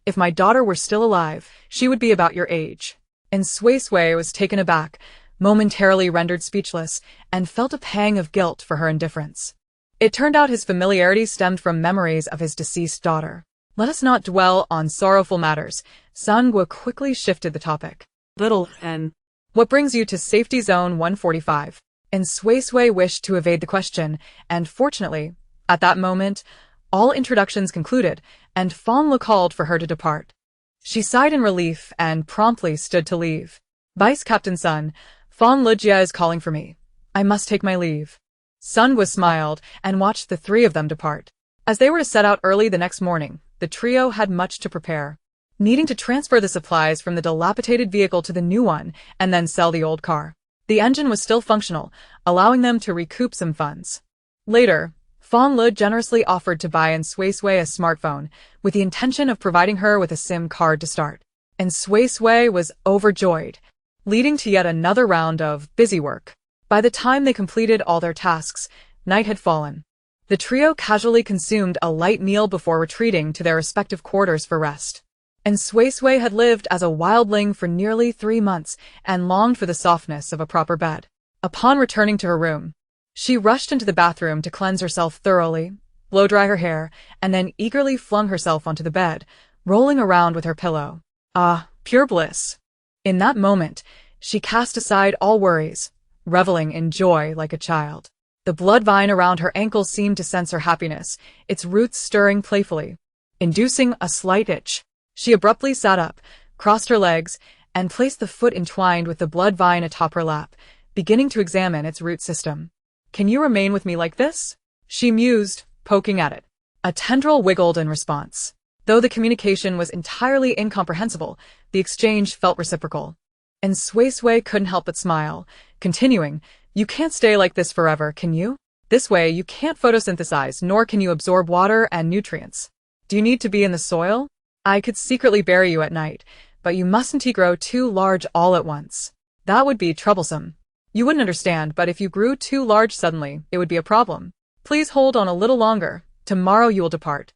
"If my daughter were still alive, she would be about your age." And Suisui was taken aback, momentarily rendered speechless, and felt a pang of guilt for her indifference. It turned out his familiarity stemmed from memories of his deceased daughter. Let us not dwell on sorrowful matters. Sangwa quickly shifted the topic. Little N. What brings you to safety zone 145? And Suisui wished to evade the question, and fortunately, at that moment, all introductions concluded, and Fonglow called for her to depart. She sighed in relief and promptly stood to leave. Vice Captain Sun, Fonglow Jia is calling for me. I must take my leave. Sangwa smiled and watched the three of them depart. As they were to set out early the next morning, the trio had much to prepare. Needing to transfer the supplies from the dilapidated vehicle to the new one and then sell the old car. The engine was still functional, allowing them to recoup some funds. Later, Fonglow generously offered to buy Suisui a smartphone with the intention of providing her with a SIM card to start. And Suisui was overjoyed, leading to yet another round of busy work. By the time they completed all their tasks, night had fallen. The trio casually consumed a light meal before retreating to their respective quarters for rest. And Suisui had lived as a wildling for nearly 3 months and longed for the softness of a proper bed. Upon returning to her room, she rushed into the bathroom to cleanse herself thoroughly, blow-dry her hair, and then eagerly flung herself onto the bed, rolling around with her pillow. Ah, pure bliss. In that moment, she cast aside all worries, reveling in joy like a child. The blood vine around her ankles seemed to sense her happiness, its roots stirring playfully, inducing a slight itch. She abruptly sat up, crossed her legs, and placed the foot entwined with the blood vine atop her lap, beginning to examine its root system. Can you remain with me like this? She mused, poking at it. A tendril wiggled in response. Though the communication was entirely incomprehensible, the exchange felt reciprocal. And Suisui couldn't help but smile, continuing, You can't stay like this forever, can you? This way you can't photosynthesize, nor can you absorb water and nutrients. Do you need to be in the soil? I could secretly bury you at night, but you mustn't grow too large all at once. That would be troublesome. You wouldn't understand, but if you grew too large suddenly, it would be a problem. Please hold on a little longer. Tomorrow you will depart.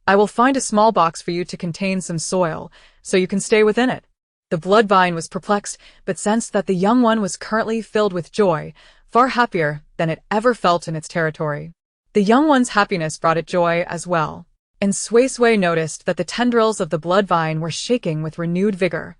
I will find a small box for you to contain some soil, so you can stay within it. The blood vine was perplexed, but sensed that the young one was currently filled with joy, far happier than it ever felt in its territory. The young one's happiness brought it joy as well. And Suisui noticed that the tendrils of the blood vine were shaking with renewed vigor.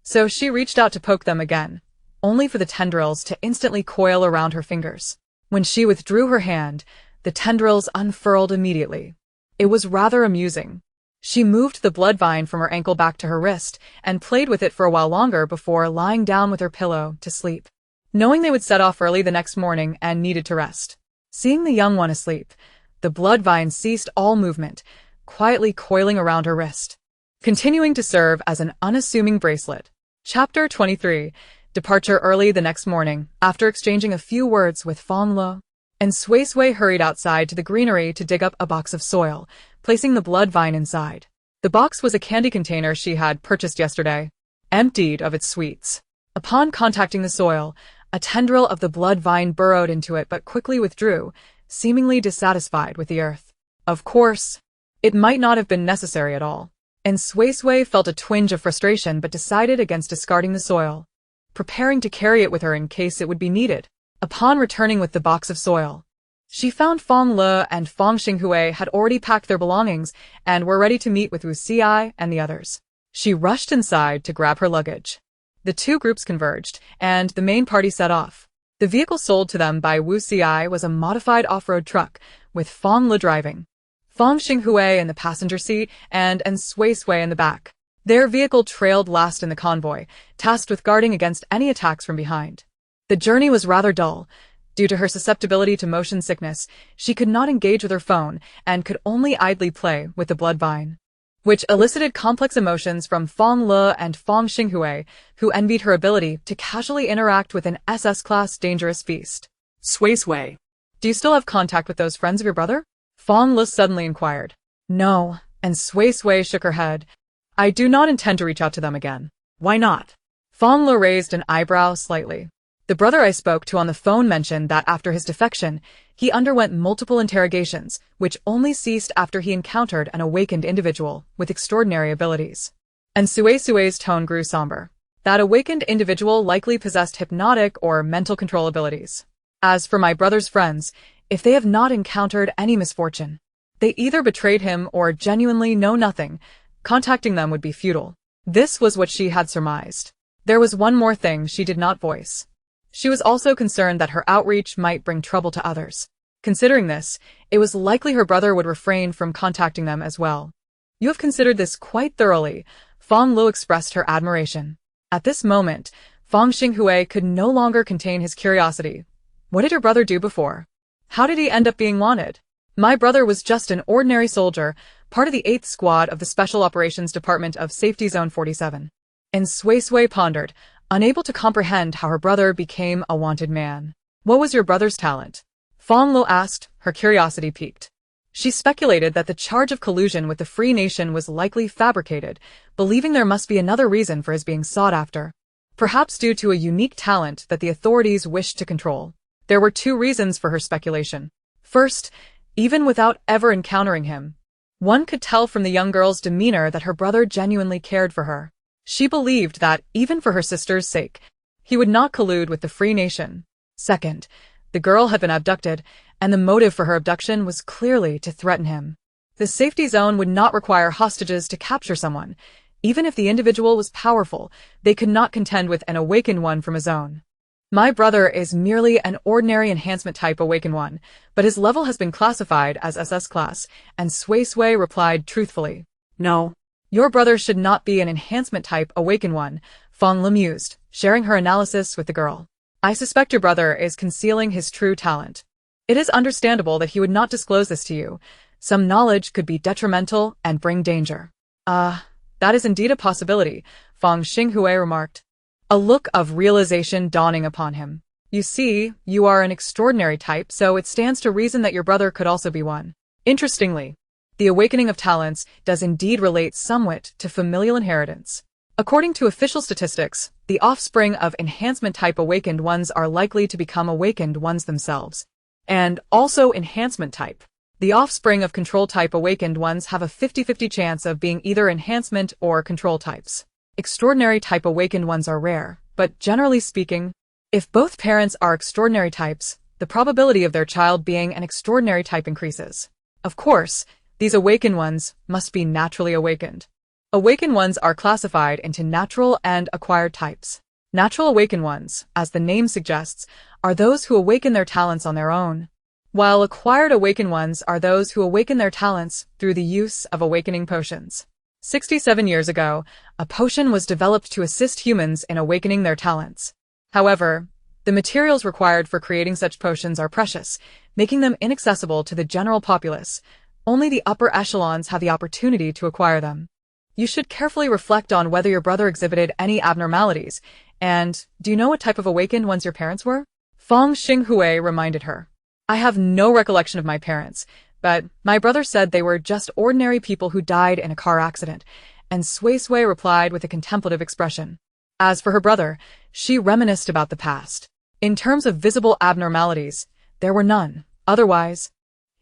So she reached out to poke them again, only for the tendrils to instantly coil around her fingers. When she withdrew her hand, the tendrils unfurled immediately. It was rather amusing. She moved the blood vine from her ankle back to her wrist and played with it for a while longer before lying down with her pillow to sleep, knowing they would set off early the next morning and needed to rest. Seeing the young one asleep, the blood vine ceased all movement, quietly coiling around her wrist, continuing to serve as an unassuming bracelet. Chapter 23. Departure early the next morning. After exchanging a few words with Fonglow, and Suisui hurried outside to the greenery to dig up a box of soil, placing the blood vine inside. The box was a candy container she had purchased yesterday, emptied of its sweets. Upon contacting the soil, a tendril of the blood vine burrowed into it but quickly withdrew, seemingly dissatisfied with the earth. Of course, it might not have been necessary at all. And Suisui felt a twinge of frustration but decided against discarding the soil, preparing to carry it with her in case it would be needed. Upon returning with the box of soil, she found Fonglow and Fongxinghui had already packed their belongings and were ready to meet with Suisui and the others. She rushed inside to grab her luggage. The two groups converged, and the main party set off. The vehicle sold to them by Suisui was a modified off-road truck, with Fonglow driving, Fongxinghui in the passenger seat, and Suisui in the back. Their vehicle trailed last in the convoy, tasked with guarding against any attacks from behind. The journey was rather dull. Due to her susceptibility to motion sickness, she could not engage with her phone and could only idly play with the blood vine, which elicited complex emotions from Fonglow and Fongxinghui, who envied her ability to casually interact with an SS-class dangerous beast. Suisui. Do you still have contact with those friends of your brother? Fonglow suddenly inquired. No, and Suisui shook her head. I do not intend to reach out to them again. Why not? Fonglow raised an eyebrow slightly. The brother I spoke to on the phone mentioned that after his defection, he underwent multiple interrogations, which only ceased after he encountered an awakened individual with extraordinary abilities. And Suisui's tone grew somber. That awakened individual likely possessed hypnotic or mental control abilities. As for my brother's friends, if they have not encountered any misfortune, they either betrayed him or genuinely know nothing. Contacting them would be futile. This was what she had surmised. There was one more thing she did not voice. She was also concerned that her outreach might bring trouble to others. Considering this, it was likely her brother would refrain from contacting them as well. You have considered this quite thoroughly. Fonglow expressed her admiration. At this moment, Fong Xinghui could no longer contain his curiosity. What did your brother do before? How did he end up being wanted? My brother was just an ordinary soldier, part of the 8th Squad of the Special Operations Department of Safety Zone 47. And Suisui pondered, unable to comprehend how her brother became a wanted man. What was your brother's talent? Fonglow asked, her curiosity piqued. She speculated that the charge of collusion with the Free Nation was likely fabricated, believing there must be another reason for his being sought after. Perhaps due to a unique talent that the authorities wished to control. There were 2 reasons for her speculation. First, even without ever encountering him, one could tell from the young girl's demeanor that her brother genuinely cared for her. She believed that, even for her sister's sake, he would not collude with the Free Nation. Second, the girl had been abducted, and the motive for her abduction was clearly to threaten him. The safety zone would not require hostages to capture someone. Even if the individual was powerful, they could not contend with an awakened one from a zone. My brother is merely an ordinary enhancement type awakened one, but his level has been classified as SS class, and Suisui replied truthfully. No. Your brother should not be an enhancement type awakened one, Fonglow mused, sharing her analysis with the girl. I suspect your brother is concealing his true talent. It is understandable that he would not disclose this to you. Some knowledge could be detrimental and bring danger. That is indeed a possibility, Fong Xinghui remarked. A look of realization dawning upon him. You see, you are an extraordinary type, so it stands to reason that your brother could also be one. Interestingly, the awakening of talents does indeed relate somewhat to familial inheritance. According to official statistics, the offspring of enhancement-type awakened ones are likely to become awakened ones themselves. And also enhancement-type. The offspring of control-type awakened ones have a 50-50 chance of being either enhancement or control types. Extraordinary-type awakened ones are rare, but generally speaking, if both parents are extraordinary types, the probability of their child being an extraordinary type increases. Of course, these awakened ones must be naturally awakened. Awakened ones are classified into natural and acquired types. Natural awakened ones, as the name suggests, are those who awaken their talents on their own, while acquired awakened ones are those who awaken their talents through the use of awakening potions. 67 years ago, a potion was developed to assist humans in awakening their talents. However, the materials required for creating such potions are precious, making them inaccessible to the general populace. Only the upper echelons have the opportunity to acquire them. You should carefully reflect on whether your brother exhibited any abnormalities, and do you know what type of awakened ones your parents were? Fong Xinghui reminded her. I have no recollection of my parents, but my brother said they were just ordinary people who died in a car accident, and Suisui replied with a contemplative expression. As for her brother, she reminisced about the past. In terms of visible abnormalities, there were none. Otherwise,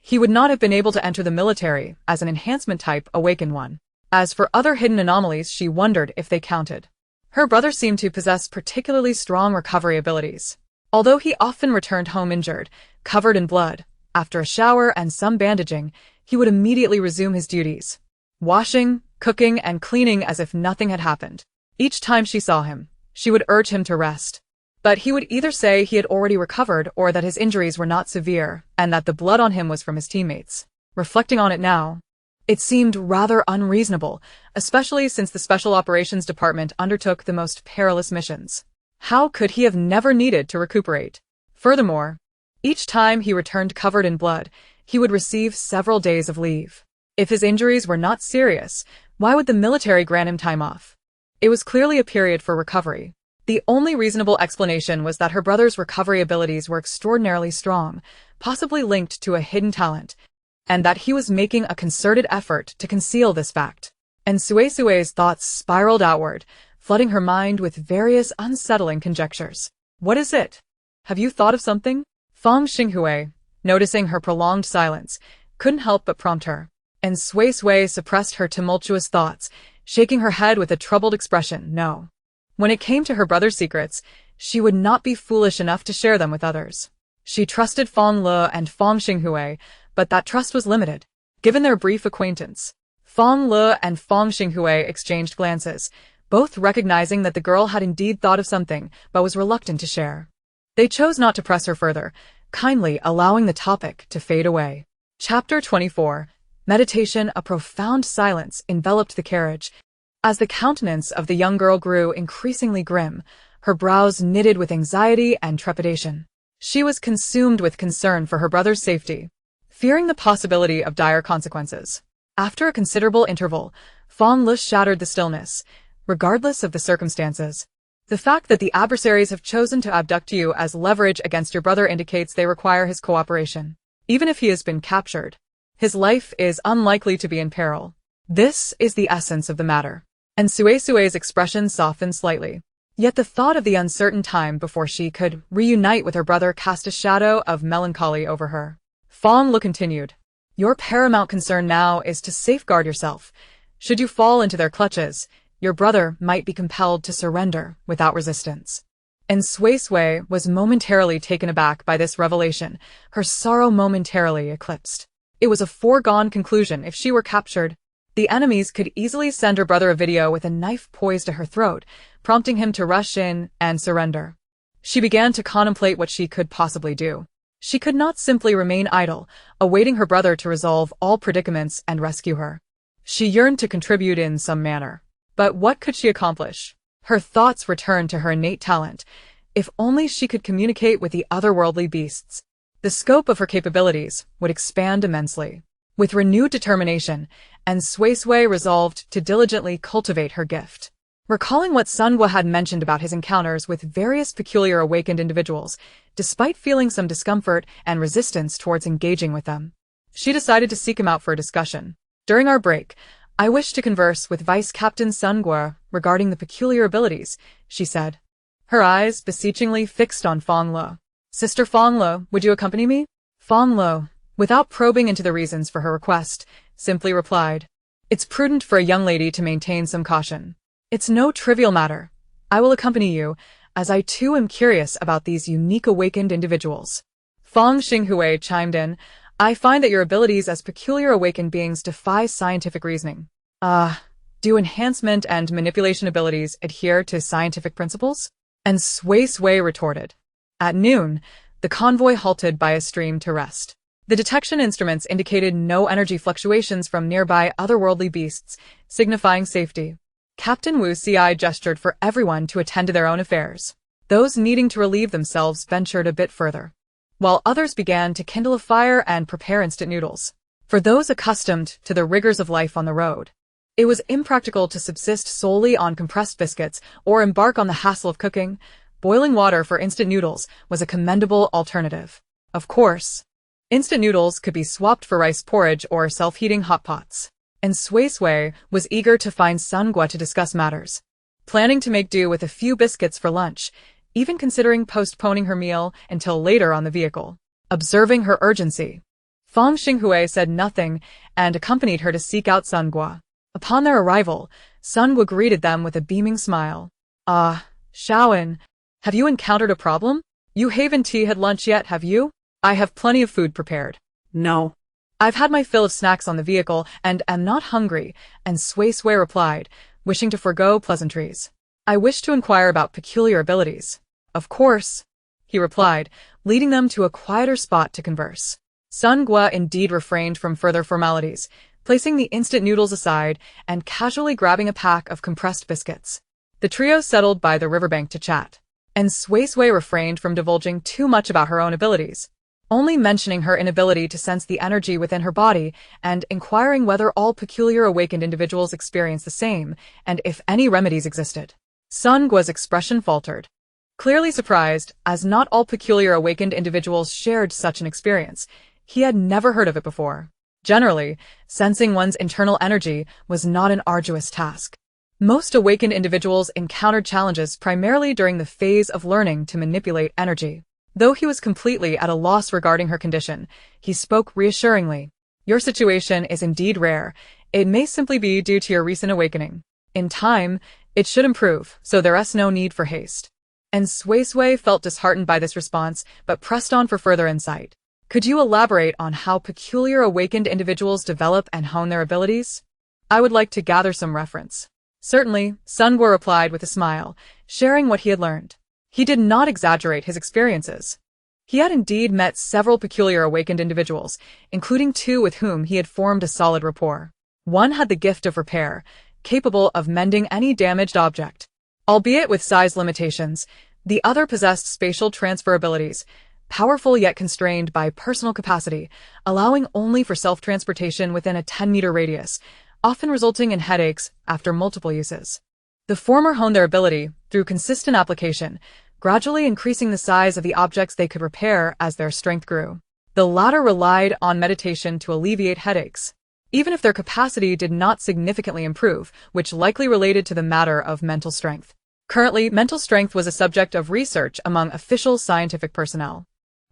he would not have been able to enter the military as an enhancement-type awakened one. As for other hidden anomalies, she wondered if they counted. Her brother seemed to possess particularly strong recovery abilities. Although he often returned home injured, covered in blood, after a shower and some bandaging, he would immediately resume his duties, washing, cooking, and cleaning as if nothing had happened. Each time she saw him, she would urge him to rest. But he would either say he had already recovered or that his injuries were not severe and that the blood on him was from his teammates. Reflecting on it now, it seemed rather unreasonable, especially since the Special Operations Department undertook the most perilous missions. How could he have never needed to recuperate? Furthermore, each time he returned covered in blood, he would receive several days of leave. If his injuries were not serious, why would the military grant him time off? It was clearly a period for recovery. The only reasonable explanation was that her brother's recovery abilities were extraordinarily strong, possibly linked to a hidden talent, and that he was making a concerted effort to conceal this fact. And Suisui's thoughts spiraled outward, flooding her mind with various unsettling conjectures. What is it? Have you thought of something? Fong Xinghui, noticing her prolonged silence, couldn't help but prompt her. And Suisui suppressed her tumultuous thoughts, shaking her head with a troubled expression. No. When it came to her brother's secrets, she would not be foolish enough to share them with others. She trusted Fonglow and Fong-Xinghui, but that trust was limited. Given their brief acquaintance, Fonglow and Fong-Xinghui exchanged glances, both recognizing that the girl had indeed thought of something, but was reluctant to share. They chose not to press her further, kindly allowing the topic to fade away. Chapter 24. Meditation. A profound silence enveloped the carriage. As the countenance of the young girl grew increasingly grim, her brows knitted with anxiety and trepidation. She was consumed with concern for her brother's safety, fearing the possibility of dire consequences. After a considerable interval, Fonglow shattered the stillness, regardless of the circumstances. The fact that the adversaries have chosen to abduct you as leverage against your brother indicates they require his cooperation. Even if he has been captured, his life is unlikely to be in peril. This is the essence of the matter. And Suisui's expression softened slightly. Yet the thought of the uncertain time before she could reunite with her brother cast a shadow of melancholy over her. Fonglow continued. Your paramount concern now is to safeguard yourself. Should you fall into their clutches, your brother might be compelled to surrender without resistance. And Suisui was momentarily taken aback by this revelation, her sorrow momentarily eclipsed. It was a foregone conclusion if she were captured. The enemies could easily send her brother a video with a knife poised to her throat, prompting him to rush in and surrender. She began to contemplate what she could possibly do. She could not simply remain idle, awaiting her brother to resolve all predicaments and rescue her. She yearned to contribute in some manner. But what could she accomplish? Her thoughts returned to her innate talent. If only she could communicate with the otherworldly beasts, the scope of her capabilities would expand immensely. With renewed determination, and Suisui resolved to diligently cultivate her gift. Recalling what Sungwa had mentioned about his encounters with various peculiar awakened individuals, despite feeling some discomfort and resistance towards engaging with them, she decided to seek him out for a discussion. During our break, I wish to converse with Vice Captain Sungwa regarding the peculiar abilities, she said, her eyes beseechingly fixed on Fonglow. Sister Fonglow, would you accompany me? Fonglow, without probing into the reasons for her request, simply replied, It's prudent for a young lady to maintain some caution. It's no trivial matter. I will accompany you, as I too am curious about these unique awakened individuals. Fong-Xinghui chimed in, I find that your abilities as peculiar awakened beings defy scientific reasoning. Do enhancement and manipulation abilities adhere to scientific principles? And Suisui retorted. At noon, the convoy halted by a stream to rest. The detection instruments indicated no energy fluctuations from nearby otherworldly beasts, signifying safety. Captain Wu Ci gestured for everyone to attend to their own affairs. Those needing to relieve themselves ventured a bit further, while others began to kindle a fire and prepare instant noodles. For those accustomed to the rigors of life on the road, it was impractical to subsist solely on compressed biscuits or embark on the hassle of cooking. Boiling water for instant noodles was a commendable alternative. Of course, instant noodles could be swapped for rice porridge or self-heating hot pots. And Suisui was eager to find Sungwa to discuss matters, planning to make do with a few biscuits for lunch, even considering postponing her meal until later on the vehicle. Observing her urgency, Fong-Xinghui said nothing and accompanied her to seek out Sungwa. Upon their arrival, Sungwa greeted them with a beaming smile. Shaoan, have you encountered a problem? You haven't had lunch yet, have you? I have plenty of food prepared. No. I've had my fill of snacks on the vehicle and am not hungry, and Suisui replied, wishing to forego pleasantries. I wish to inquire about peculiar abilities. Of course, he replied, leading them to a quieter spot to converse. Sungwa indeed refrained from further formalities, placing the instant noodles aside and casually grabbing a pack of compressed biscuits. The trio settled by the riverbank to chat, and Suisui refrained from divulging too much about her own abilities, only mentioning her inability to sense the energy within her body and inquiring whether all peculiar awakened individuals experience the same and if any remedies existed. Sungwa's expression faltered, clearly surprised, as not all peculiar awakened individuals shared such an experience. He had never heard of it before. Generally, sensing one's internal energy was not an arduous task. Most awakened individuals encountered challenges primarily during the phase of learning to manipulate energy. Though he was completely at a loss regarding her condition, he spoke reassuringly. Your situation is indeed rare. It may simply be due to your recent awakening. In time, It should improve, so there's no need for haste. And Suisui felt disheartened by this response, but pressed on for further insight. Could you elaborate on how peculiar awakened individuals develop and hone their abilities? I would like to gather some reference. Certainly, Sunguo replied with a smile, sharing what he had learned. He did not exaggerate his experiences. He had indeed met several peculiar awakened individuals, including two with whom he had formed a solid rapport. One had the gift of repair, capable of mending any damaged object. Albeit with size limitations, the other possessed spatial transfer abilities, powerful yet constrained by personal capacity, allowing only for self-transportation within a 10-meter radius, often resulting in headaches after multiple uses. The former honed their ability through consistent application, gradually increasing the size of the objects they could repair as their strength grew. The latter relied on meditation to alleviate headaches, even if their capacity did not significantly improve, which likely related to the matter of mental strength. Currently, mental strength was a subject of research among official scientific personnel.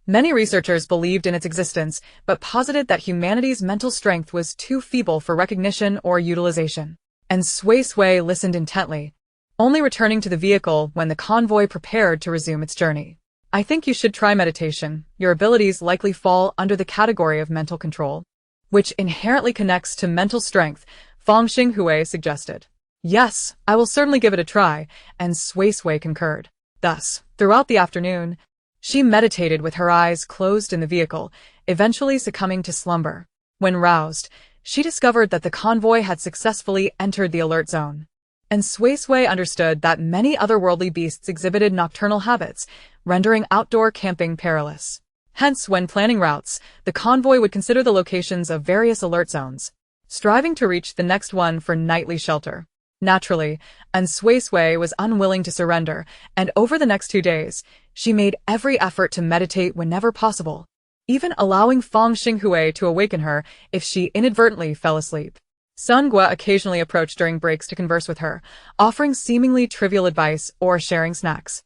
Many researchers believed in its existence, but posited that humanity's mental strength was too feeble for recognition or utilization. And Suisui listened intently, only returning to the vehicle when the convoy prepared to resume its journey. I think you should try meditation. Your abilities likely fall under the category of mental control, which inherently connects to mental strength, Fonglow suggested. Yes, I will certainly give it a try, and Suisui concurred. Thus, throughout the afternoon, she meditated with her eyes closed in the vehicle, eventually succumbing to slumber. When roused, she discovered that the convoy had successfully entered the alert zone. And Suisui understood that many otherworldly beasts exhibited nocturnal habits, rendering outdoor camping perilous. Hence, when planning routes, the convoy would consider the locations of various alert zones, striving to reach the next one for nightly shelter. Naturally, and Suisui was unwilling to surrender, and over the next 2 days, she made every effort to meditate whenever possible, even allowing Fonglow to awaken her if she inadvertently fell asleep. Sunguo occasionally approached during breaks to converse with her, offering seemingly trivial advice or sharing snacks,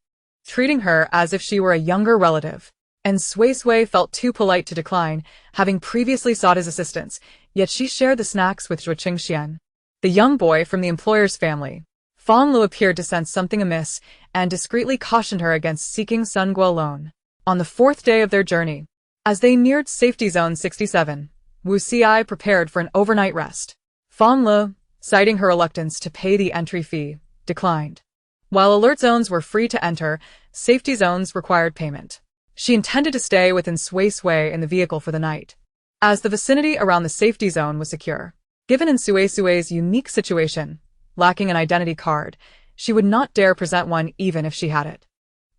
treating her as if she were a younger relative. And Suisui felt too polite to decline, having previously sought his assistance, yet she shared the snacks with Zhuo Qingxian, the young boy from the employer's family. Fonglu appeared to sense something amiss and discreetly cautioned her against seeking Sunguo alone. On the 4th day of their journey, as they neared Safety Zone 67, Wuxi prepared for an overnight rest. Fonglu, citing her reluctance to pay the entry fee, declined. While alert zones were free to enter, safety zones required payment. She intended to stay within Suisui in the vehicle for the night, as the vicinity around the safety zone was secure. Given in Suisui's unique situation, lacking an identity card, she would not dare present one even if she had it.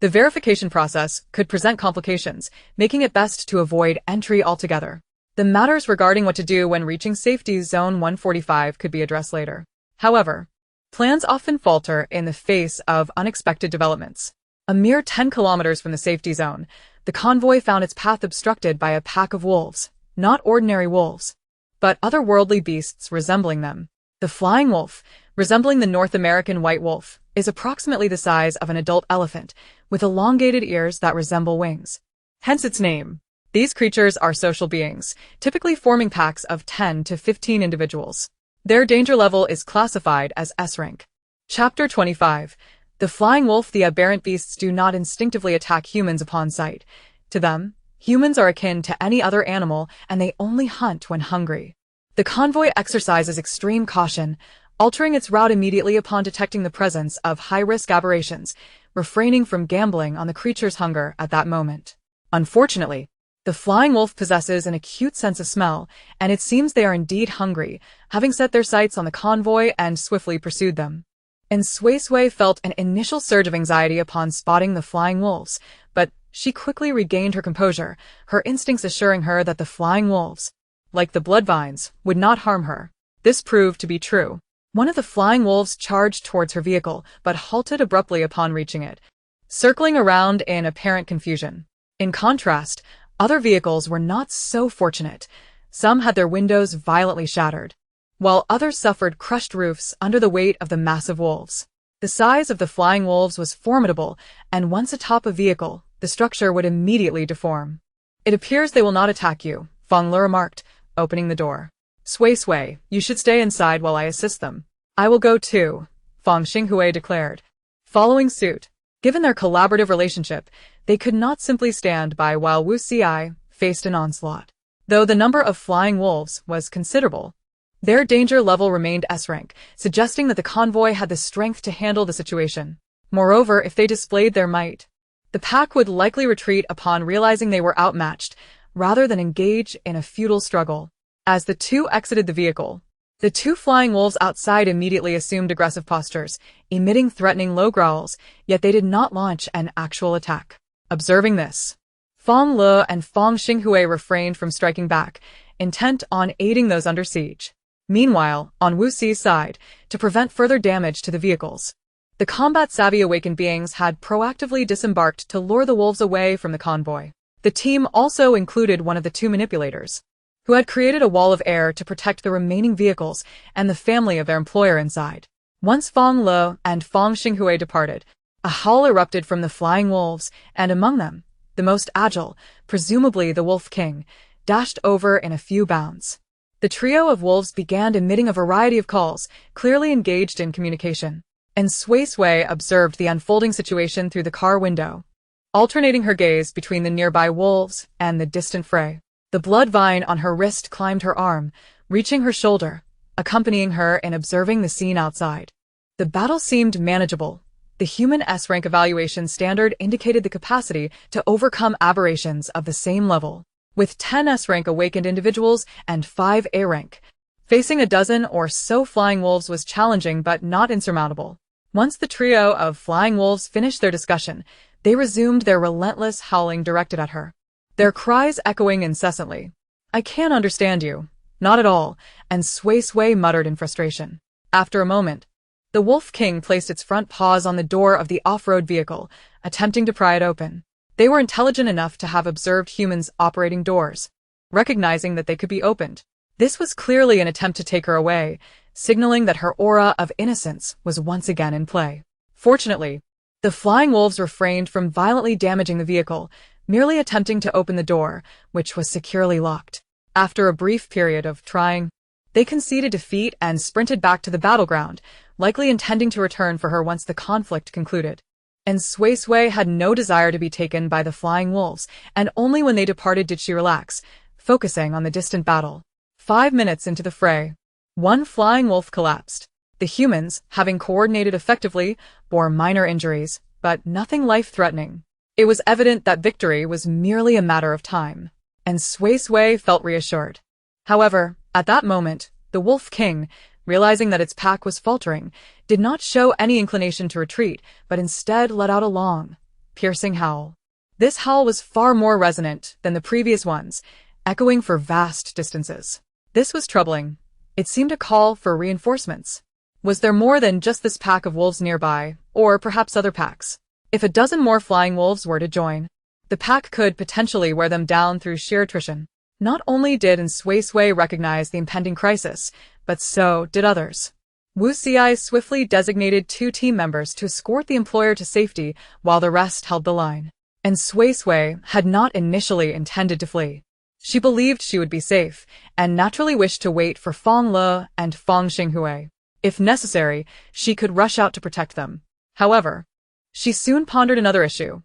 The verification process could present complications, making it best to avoid entry altogether. The matters regarding what to do when reaching safety zone 145 could be addressed later. However, plans often falter in the face of unexpected developments. A mere 10 kilometers from the safety zone, the convoy found its path obstructed by a pack of wolves, not ordinary wolves, but otherworldly beasts resembling them. The flying wolf, resembling the North American white wolf, is approximately the size of an adult elephant, with elongated ears that resemble wings. Hence its name. These creatures are social beings, typically forming packs of 10 to 15 individuals. Their danger level is classified as S rank. Chapter 25. The flying wolf. The aberrant beasts do not instinctively attack humans upon sight. To them, humans are akin to any other animal, and they only hunt when hungry. The convoy exercises extreme caution, altering its route immediately upon detecting the presence of high-risk aberrations, refraining from gambling on the creature's hunger at that moment. Unfortunately, the flying wolf possesses an acute sense of smell, and it seems they are indeed hungry, having set their sights on the convoy and swiftly pursued them. And Suisui felt an initial surge of anxiety upon spotting the flying wolves, but she quickly regained her composure, her instincts assuring her that the flying wolves, like the bloodvines, would not harm her. This proved to be true. One of the flying wolves charged towards her vehicle, but halted abruptly upon reaching it, circling around in apparent confusion. In contrast, other vehicles were not so fortunate. Some had their windows violently shattered, while others suffered crushed roofs under the weight of the massive wolves. The size of the flying wolves was formidable, and once atop a vehicle, the structure would immediately deform. It appears they will not attack you, Fonglu remarked, opening the door. Suisui, you should stay inside while I assist them. I will go too, Fong Xinghui declared. Following suit, given their collaborative relationship, they could not simply stand by while Wu Xi faced an onslaught. Though the number of flying wolves was considerable, their danger level remained S-rank, suggesting that the convoy had the strength to handle the situation. Moreover, if they displayed their might, the pack would likely retreat upon realizing they were outmatched, rather than engage in a futile struggle. As the two exited the vehicle, the two flying wolves outside immediately assumed aggressive postures, emitting threatening low growls, yet they did not launch an actual attack. Observing this, Fonglow and Fong Xinghui refrained from striking back, intent on aiding those under siege. Meanwhile, on Wu Xi's side, to prevent further damage to the vehicles, the combat-savvy awakened beings had proactively disembarked to lure the wolves away from the convoy. The team also included one of the two manipulators, who had created a wall of air to protect the remaining vehicles and the family of their employer inside. Once Fonglow and Fong Xinghui departed, a howl erupted from the flying wolves, and among them, the most agile, presumably the Wolf King, dashed over in a few bounds. The trio of wolves began emitting a variety of calls, clearly engaged in communication. And Suisui observed the unfolding situation through the car window, alternating her gaze between the nearby wolves and the distant fray. The blood vine on her wrist climbed her arm, reaching her shoulder, accompanying her in observing the scene outside. The battle seemed manageable. The human S-rank evaluation standard indicated the capacity to overcome aberrations of the same level. With 10 S-rank awakened individuals and 5 A-rank, facing a dozen or so flying wolves was challenging but not insurmountable. Once the trio of flying wolves finished their discussion, they resumed their relentless howling directed at her, their cries echoing incessantly. "I can't understand you." "Not at all," and Suisui muttered in frustration. After a moment, the Wolf King placed its front paws on the door of the off-road vehicle, attempting to pry it open. They were intelligent enough to have observed humans operating doors, recognizing that they could be opened. This was clearly an attempt to take her away, signaling that her aura of innocence was once again in play. Fortunately, the flying wolves refrained from violently damaging the vehicle, merely attempting to open the door, which was securely locked. After a brief period of trying, they conceded defeat and sprinted back to the battleground, likely intending to return for her once the conflict concluded. And Suisui had no desire to be taken by the flying wolves, and only when they departed did she relax, focusing on the distant battle. 5 minutes into the fray, one flying wolf collapsed. The humans, having coordinated effectively, bore minor injuries, but nothing life-threatening. It was evident that victory was merely a matter of time, and Suisui felt reassured. However, at that moment, the Wolf King, realizing that its pack was faltering, did not show any inclination to retreat, but instead let out a long, piercing howl. This howl was far more resonant than the previous ones, echoing for vast distances. This was troubling. It seemed to call for reinforcements. Was there more than just this pack of wolves nearby, or perhaps other packs? If a dozen more flying wolves were to join, the pack could potentially wear them down through sheer attrition. Not only did Suisui recognize the impending crisis, but so did others. Wu Xi swiftly designated 2 team members to escort the employer to safety while the rest held the line. And Suisui had not initially intended to flee. She believed she would be safe, and naturally wished to wait for Fonglow and Fong Xinghui. If necessary, she could rush out to protect them. However, she soon pondered another issue.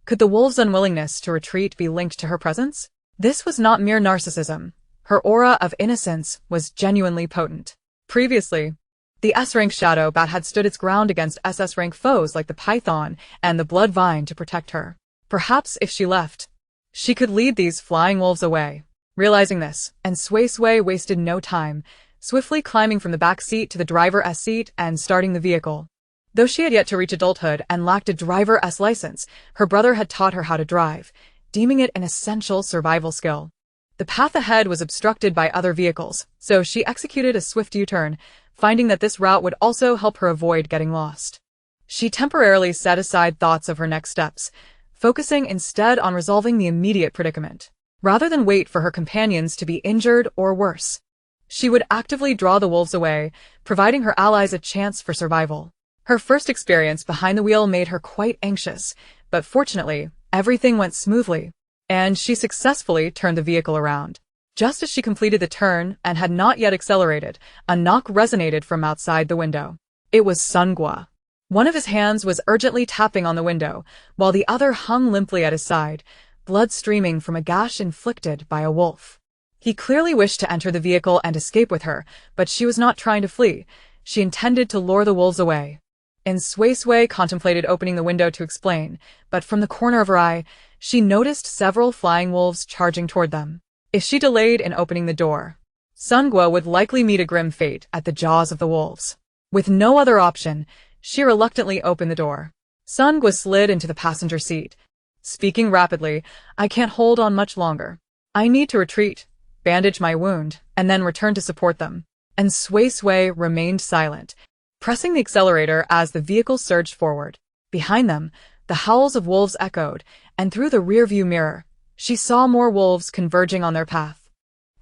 Could the wolves' unwillingness to retreat be linked to her presence? This was not mere narcissism. Her aura of innocence was genuinely potent. Previously, the S-rank shadow bat had stood its ground against SS-rank foes like the python and the blood vine to protect her. Perhaps if she left, she could lead these flying wolves away. Realizing this, and Suisui wasted no time, swiftly climbing from the back seat to the driver's seat and starting the vehicle. Though she had yet to reach adulthood and lacked a driver's license, her brother had taught her how to drive, deeming it an essential survival skill. The path ahead was obstructed by other vehicles, so she executed a swift U-turn, finding that this route would also help her avoid getting lost. She temporarily set aside thoughts of her next steps, focusing instead on resolving the immediate predicament. Rather than wait for her companions to be injured or worse, she would actively draw the wolves away, providing her allies a chance for survival. Her first experience behind the wheel made her quite anxious, but fortunately, everything went smoothly, and she successfully turned the vehicle around. Just as she completed the turn and had not yet accelerated, a knock resonated from outside the window. It was Sungwa. One of his hands was urgently tapping on the window, while the other hung limply at his side, blood streaming from a gash inflicted by a wolf. He clearly wished to enter the vehicle and escape with her, but she was not trying to flee. She intended to lure the wolves away. And Suisui contemplated opening the window to explain, but from the corner of her eye, she noticed several flying wolves charging toward them. If she delayed in opening the door, Sungwa would likely meet a grim fate at the jaws of the wolves. With no other option, she reluctantly opened the door. Sungwa slid into the passenger seat. Speaking rapidly, "I can't hold on much longer. I need to retreat, bandage my wound, and then return to support them." And Suisui remained silent, pressing the accelerator as the vehicle surged forward. Behind them, the howls of wolves echoed, and through the rearview mirror, she saw more wolves converging on their path.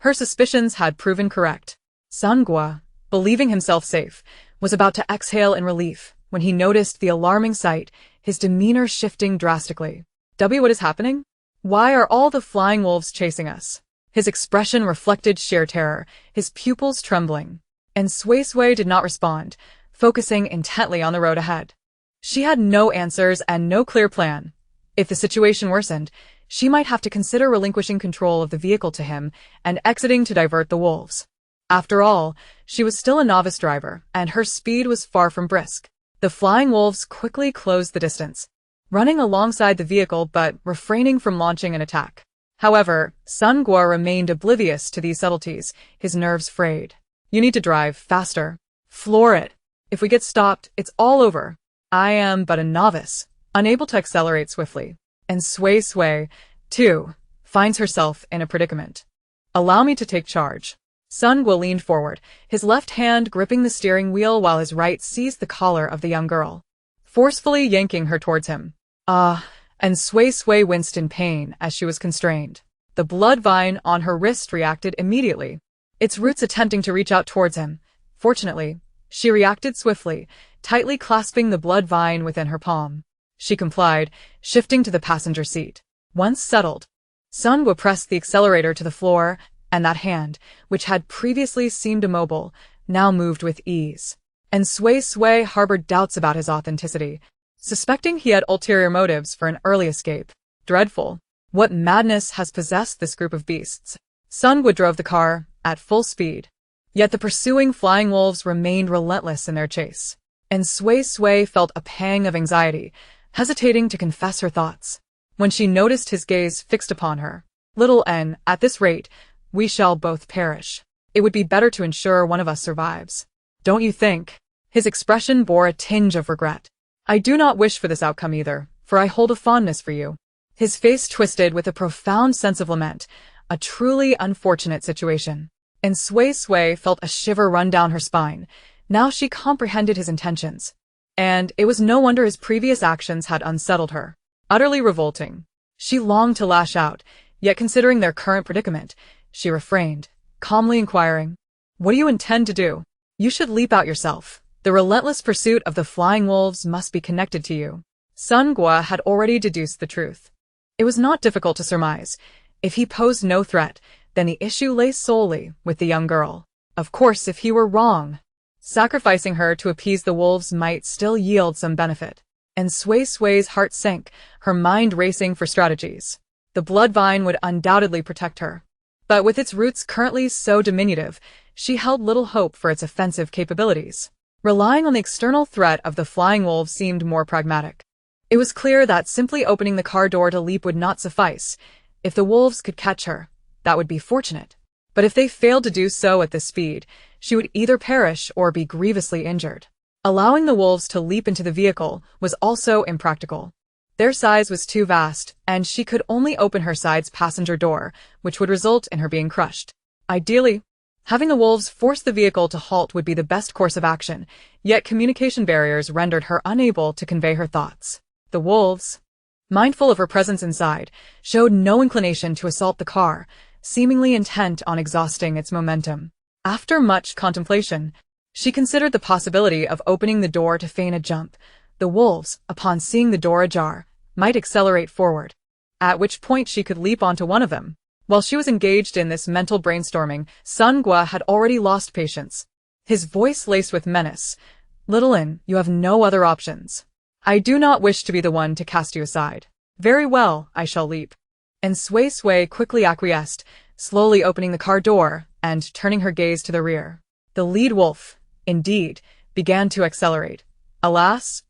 Her suspicions had proven correct. Sungwa, believing himself safe, was about to exhale in relief when he noticed the alarming sight, his demeanor shifting drastically. What is happening? Why are all the flying wolves chasing us? His expression reflected sheer terror, his pupils trembling. And Suisui did not respond, focusing intently on the road ahead. She had no answers and no clear plan. If the situation worsened, she might have to consider relinquishing control of the vehicle to him and exiting to divert the wolves. After all, she was still a novice driver, and her speed was far from brisk. The flying wolves quickly closed the distance, running alongside the vehicle but refraining from launching an attack. However, Sungwa remained oblivious to these subtleties, his nerves frayed. "You need to drive faster. Floor it. If we get stopped, it's all over. I am but a novice, unable to accelerate swiftly." And Suisui, too, finds herself in a predicament. "Allow me to take charge." Sungwa leaned forward, his left hand gripping the steering wheel while his right seized the collar of the young girl, forcefully yanking her towards him. And Suisui winced in pain as she was constrained. The blood vine on her wrist reacted immediately, its roots attempting to reach out towards him. Fortunately, she reacted swiftly, tightly clasping the blood vine within her palm. She complied, shifting to the passenger seat. Once settled, Sungwa pressed the accelerator to the floor, and that hand, which had previously seemed immobile, now moved with ease. And Suisui harbored doubts about his authenticity, suspecting he had ulterior motives for an early escape. Dreadful. What madness has possessed this group of beasts? Sungwa drove the car at full speed. Yet the pursuing flying wolves remained relentless in their chase. And Suisui felt a pang of anxiety, hesitating to confess her thoughts. When she noticed his gaze fixed upon her, "Little N, at this rate, we shall both perish. It would be better to ensure one of us survives. Don't you think?" His expression bore a tinge of regret. "I do not wish for this outcome either, for I hold a fondness for you." His face twisted with a profound sense of lament, a truly unfortunate situation. And Suisui felt a shiver run down her spine. Now she comprehended his intentions. And it was no wonder his previous actions had unsettled her. Utterly revolting. She longed to lash out, yet considering their current predicament, she refrained, calmly inquiring, "What do you intend to do?" "You should leap out yourself. The relentless pursuit of the flying wolves must be connected to you." Sungwa had already deduced the truth. It was not difficult to surmise. If he posed no threat, then the issue lay solely with the young girl. Of course, if he were wrong, sacrificing her to appease the wolves might still yield some benefit. And Suisui's heart sank, her mind racing for strategies. The blood vine would undoubtedly protect her. But with its roots currently so diminutive, she held little hope for its offensive capabilities. Relying on the external threat of the flying wolves seemed more pragmatic. It was clear that simply opening the car door to leap would not suffice. If the wolves could catch her, that would be fortunate. But if they failed to do so at this speed, she would either perish or be grievously injured. Allowing the wolves to leap into the vehicle was also impractical. Their size was too vast, and she could only open her side's passenger door, which would result in her being crushed. Ideally, having the wolves force the vehicle to halt would be the best course of action, yet communication barriers rendered her unable to convey her thoughts. The wolves, mindful of her presence inside, showed no inclination to assault the car, seemingly intent on exhausting its momentum. After much contemplation, she considered the possibility of opening the door to feign a jump. The wolves, upon seeing the door ajar, might accelerate forward, at which point she could leap onto one of them. While she was engaged in this mental brainstorming, Sungwa had already lost patience. His voice laced with menace, Little In, you have no other options. I do not wish to be the one to cast you aside. Very well, I shall leap. And Suisui quickly acquiesced, slowly opening the car door and turning her gaze to the rear. The lead wolf, indeed, began to accelerate. Alas,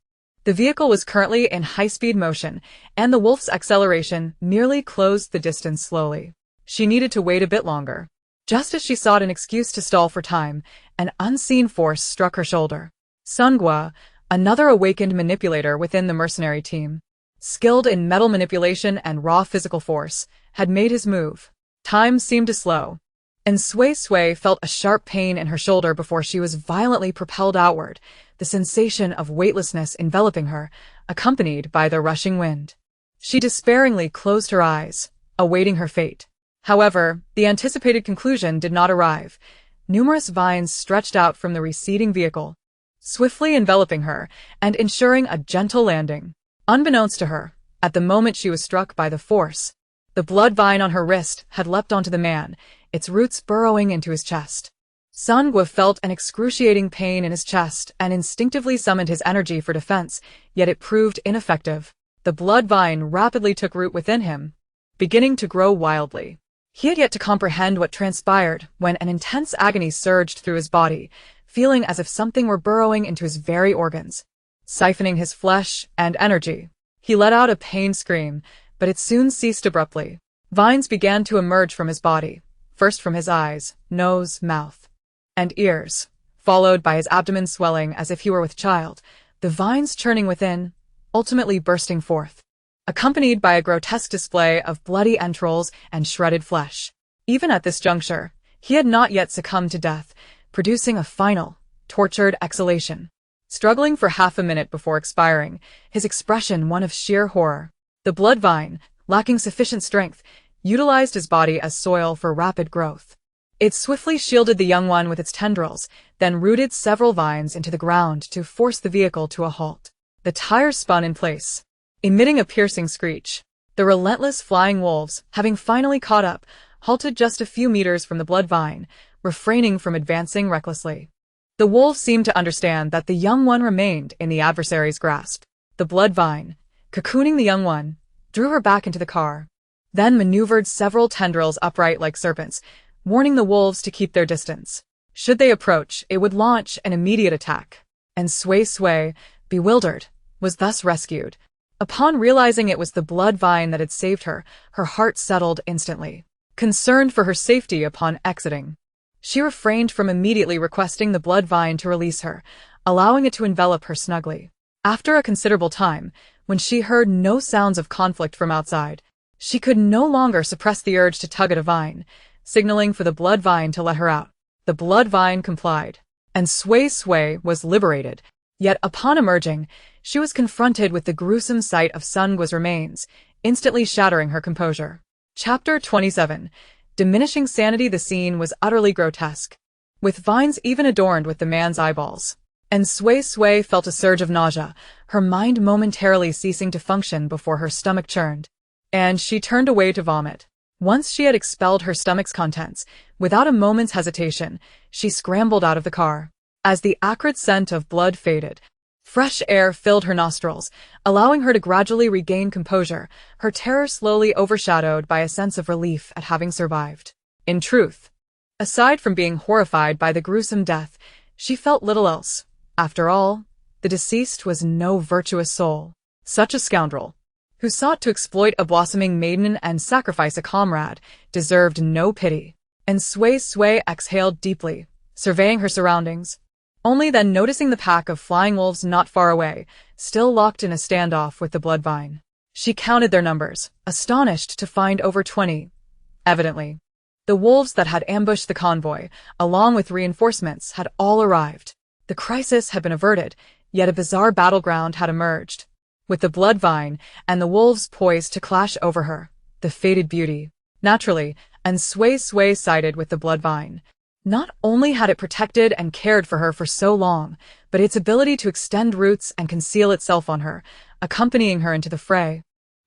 the vehicle was currently in high-speed motion, and the wolf's acceleration merely closed the distance slowly. She needed to wait a bit longer. Just as she sought an excuse to stall for time, an unseen force struck her shoulder. Sungwa, another awakened manipulator within the mercenary team, skilled in metal manipulation and raw physical force, had made his move. Time seemed to slow, and Suisui felt a sharp pain in her shoulder before she was violently propelled outward, the sensation of weightlessness enveloping her, accompanied by the rushing wind. She despairingly closed her eyes, awaiting her fate. However, the anticipated conclusion did not arrive. Numerous vines stretched out from the receding vehicle, swiftly enveloping her and ensuring a gentle landing. Unbeknownst to her, at the moment she was struck by the force, the blood vine on her wrist had leapt onto the man, its roots burrowing into his chest. Sungwa felt an excruciating pain in his chest and instinctively summoned his energy for defense, yet it proved ineffective. The blood vine rapidly took root within him, beginning to grow wildly. He had yet to comprehend what transpired when an intense agony surged through his body, feeling as if something were burrowing into his very organs, siphoning his flesh and energy. He let out a pained scream, but it soon ceased abruptly. Vines began to emerge from his body, first from his eyes, nose, mouth, and ears, followed by his abdomen swelling as if he were with child, the vines churning within, ultimately bursting forth, accompanied by a grotesque display of bloody entrails and shredded flesh. Even at this juncture, he had not yet succumbed to death, producing a final, tortured exhalation. Struggling for half a minute before expiring, his expression one of sheer horror. The blood vine, lacking sufficient strength, utilized his body as soil for rapid growth. It swiftly shielded the young one with its tendrils, then rooted several vines into the ground to force the vehicle to a halt. The tires spun in place, emitting a piercing screech. The relentless flying wolves, having finally caught up, halted just a few meters from the blood vine, refraining from advancing recklessly. The wolves seemed to understand that the young one remained in the adversary's grasp. The blood vine, cocooning the young one, drew her back into the car, then maneuvered several tendrils upright like serpents, warning the wolves to keep their distance. Should they approach, it would launch an immediate attack. And Suisui, bewildered, was thus rescued. Upon realizing it was the blood vine that had saved her, her heart settled instantly. Concerned for her safety upon exiting, she refrained from immediately requesting the blood vine to release her, allowing it to envelop her snugly. After a considerable time, when she heard no sounds of conflict from outside, she could no longer suppress the urge to tug at a vine, signaling for the blood vine to let her out. The blood vine complied, and Suisui was liberated. Yet upon emerging, she was confronted with the gruesome sight of Sungwa's remains, instantly shattering her composure. Chapter 27. Diminishing sanity. The scene was utterly grotesque, with vines even adorned with the man's eyeballs. And Suisui felt a surge of nausea, her mind momentarily ceasing to function before her stomach churned, and she turned away to vomit. Once she had expelled her stomach's contents, without a moment's hesitation, she scrambled out of the car. As the acrid scent of blood faded, fresh air filled her nostrils, allowing her to gradually regain composure, her terror slowly overshadowed by a sense of relief at having survived. In truth, aside from being horrified by the gruesome death, she felt little else. After all, the deceased was no virtuous soul. Such a scoundrel, who sought to exploit a blossoming maiden and sacrifice a comrade, deserved no pity. And Suisui exhaled deeply, surveying her surroundings, only then noticing the pack of flying wolves not far away, still locked in a standoff with the blood vine. She counted their numbers, astonished to find over 20. Evidently, the wolves that had ambushed the convoy, along with reinforcements, had all arrived. The crisis had been averted, yet a bizarre battleground had emerged, with the blood vine and the wolves poised to clash over her, the fated beauty. Naturally, and Suisui sided with the blood vine. Not only had it protected and cared for her for so long, but its ability to extend roots and conceal itself on her, accompanying her into the fray,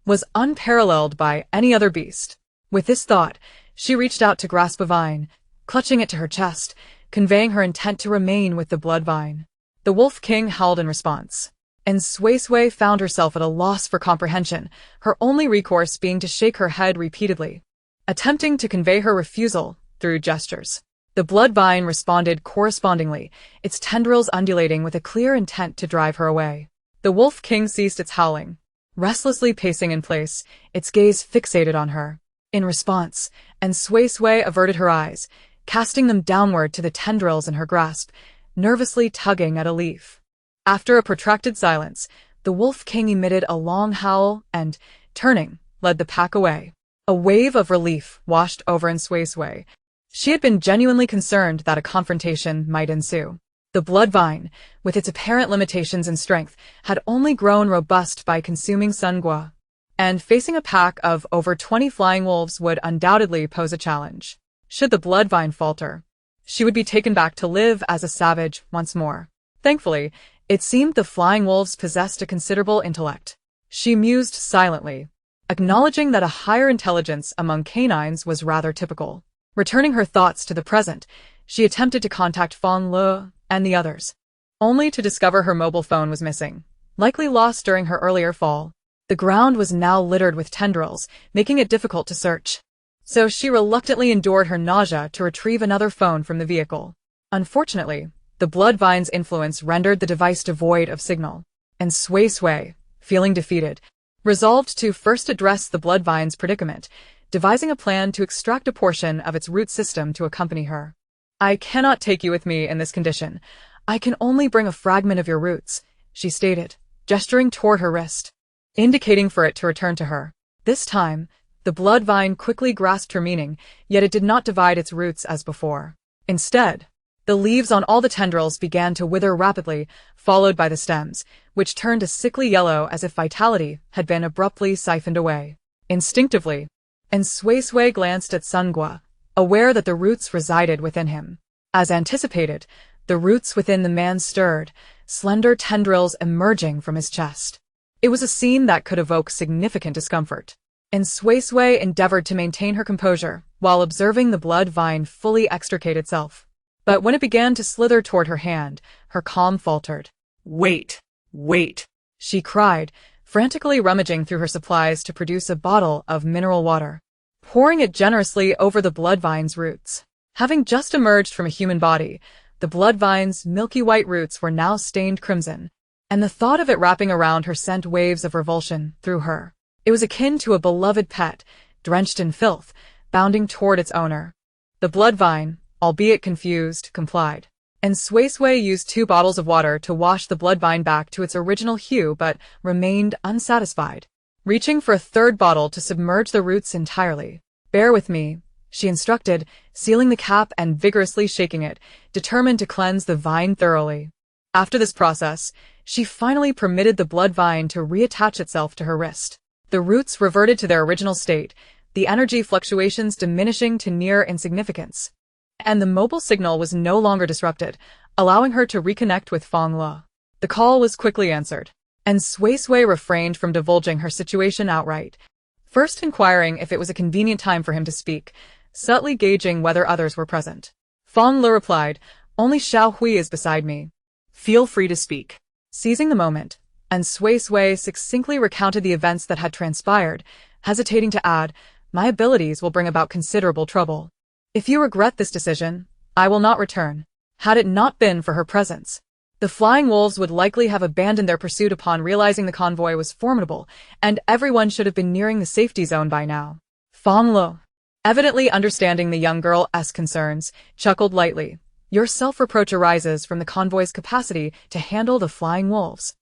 was unparalleled by any other beast. With this thought, she reached out to grasp a vine, clutching it to her chest, conveying her intent to remain with the blood vine. The Wolf King howled in response. And Suisui found herself at a loss for comprehension, her only recourse being to shake her head repeatedly, attempting to convey her refusal through gestures. The blood vine responded correspondingly, its tendrils undulating with a clear intent to drive her away. The Wolf King ceased its howling, restlessly pacing in place, its gaze fixated on her. In response, and Suisui averted her eyes, casting them downward to the tendrils in her grasp, nervously tugging at a leaf. After a protracted silence, the Wolf King emitted a long howl and, turning, led the pack away. A wave of relief washed over Suisui. She had been genuinely concerned that a confrontation might ensue. The blood vine, with its apparent limitations in strength, had only grown robust by consuming Sungwa, and facing a pack of over 20 flying wolves would undoubtedly pose a challenge. Should the blood vine falter, she would be taken back to live as a savage once more. Thankfully, it seemed the flying wolves possessed a considerable intellect. She mused silently, acknowledging that a higher intelligence among canines was rather typical. Returning her thoughts to the present, she attempted to contact Fonglow and the others, only to discover her mobile phone was missing, likely lost during her earlier fall. The ground was now littered with tendrils, making it difficult to search. So she reluctantly endured her nausea to retrieve another phone from the vehicle. Unfortunately, the blood vine's influence rendered the device devoid of signal, and Suisui, feeling defeated, resolved to first address the blood vine's predicament, devising a plan to extract a portion of its root system to accompany her. "I cannot take you with me in this condition. I can only bring a fragment of your roots," she stated, gesturing toward her wrist, indicating for it to return to her. This time, the blood vine quickly grasped her meaning, yet it did not divide its roots as before. Instead, the leaves on all the tendrils began to wither rapidly, followed by the stems, which turned a sickly yellow as if vitality had been abruptly siphoned away. Instinctively, and Suisui glanced at Sungwa, aware that the roots resided within him. As anticipated, the roots within the man stirred, slender tendrils emerging from his chest. It was a scene that could evoke significant discomfort, and Suisui endeavored to maintain her composure while observing the blood vine fully extricate itself. But when it began to slither toward her hand, her calm faltered. "Wait, wait," she cried, frantically rummaging through her supplies to produce a bottle of mineral water, pouring it generously over the blood vine's roots. Having just emerged from a human body, the blood vine's milky white roots were now stained crimson, and the thought of it wrapping around her sent waves of revulsion through her. It was akin to a beloved pet, drenched in filth, bounding toward its owner. The blood vine, albeit confused, complied, and Suisui used 2 bottles of water to wash the blood vine back to its original hue but remained unsatisfied, reaching for a 3rd bottle to submerge the roots entirely. "Bear with me," she instructed, sealing the cap and vigorously shaking it, determined to cleanse the vine thoroughly. After this process, she finally permitted the blood vine to reattach itself to her wrist. The roots reverted to their original state, the energy fluctuations diminishing to near insignificance, and the mobile signal was no longer disrupted, allowing her to reconnect with Fonglow. The call was quickly answered, and Suisui refrained from divulging her situation outright, first inquiring if it was a convenient time for him to speak, subtly gauging whether others were present. Fonglow replied, "Only Xiao Hui is beside me. Feel free to speak." Seizing the moment, and Suisui succinctly recounted the events that had transpired, hesitating to add, "My abilities will bring about considerable trouble. If you regret this decision, I will not return." Had it not been for her presence, the flying wolves would likely have abandoned their pursuit upon realizing the convoy was formidable, and everyone should have been nearing the safety zone by now. Fonglow, evidently understanding the young girl's concerns, chuckled lightly. "Your self-reproach arises from the convoy's capacity to handle the flying wolves.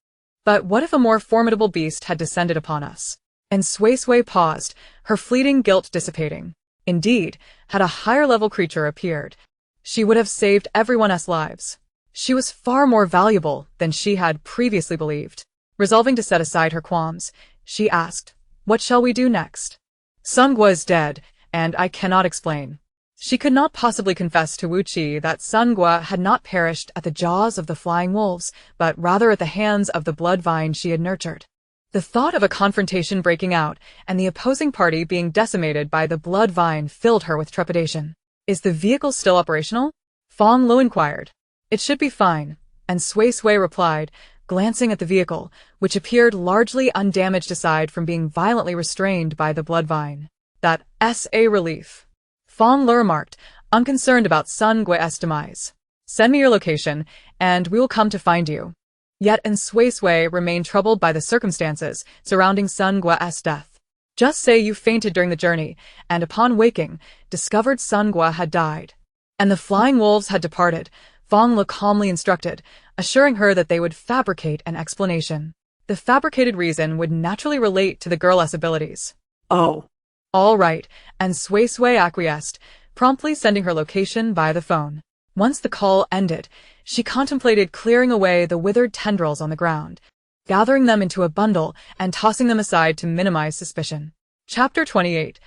But what if a more formidable beast had descended upon us?" And Suisui paused, her fleeting guilt dissipating. Indeed, had a higher-level creature appeared, she would have saved everyone's lives. She was far more valuable than she had previously believed. Resolving to set aside her qualms, she asked, "What shall we do next?" "Sungwa is dead, and I cannot explain." She could not possibly confess to Wuchi that Sungwa had not perished at the jaws of the flying wolves, but rather at the hands of the blood vine she had nurtured. The thought of a confrontation breaking out and the opposing party being decimated by the blood vine filled her with trepidation. "Is the vehicle still operational?" Fonglow inquired. "It should be fine, And Suisui replied, glancing at the vehicle, which appeared largely undamaged aside from being violently restrained by the blood vine. That S.A. relief. Fonglow remarked, unconcerned about Sun Gue's demise. Send me your location, and we will come to find you. Yet Suisui remained troubled by the circumstances surrounding Sun Gue's death. Just say you fainted during the journey, and upon waking, discovered Sun Gue had died. And the flying wolves had departed, Fonglow calmly instructed, assuring her that they would fabricate an explanation. The fabricated reason would naturally relate to the girl's abilities. Oh. All right, and Suisui acquiesced, promptly sending her location via the phone. Once the call ended, she contemplated clearing away the withered tendrils on the ground, gathering them into a bundle and tossing them aside to minimize suspicion. Chapter 28.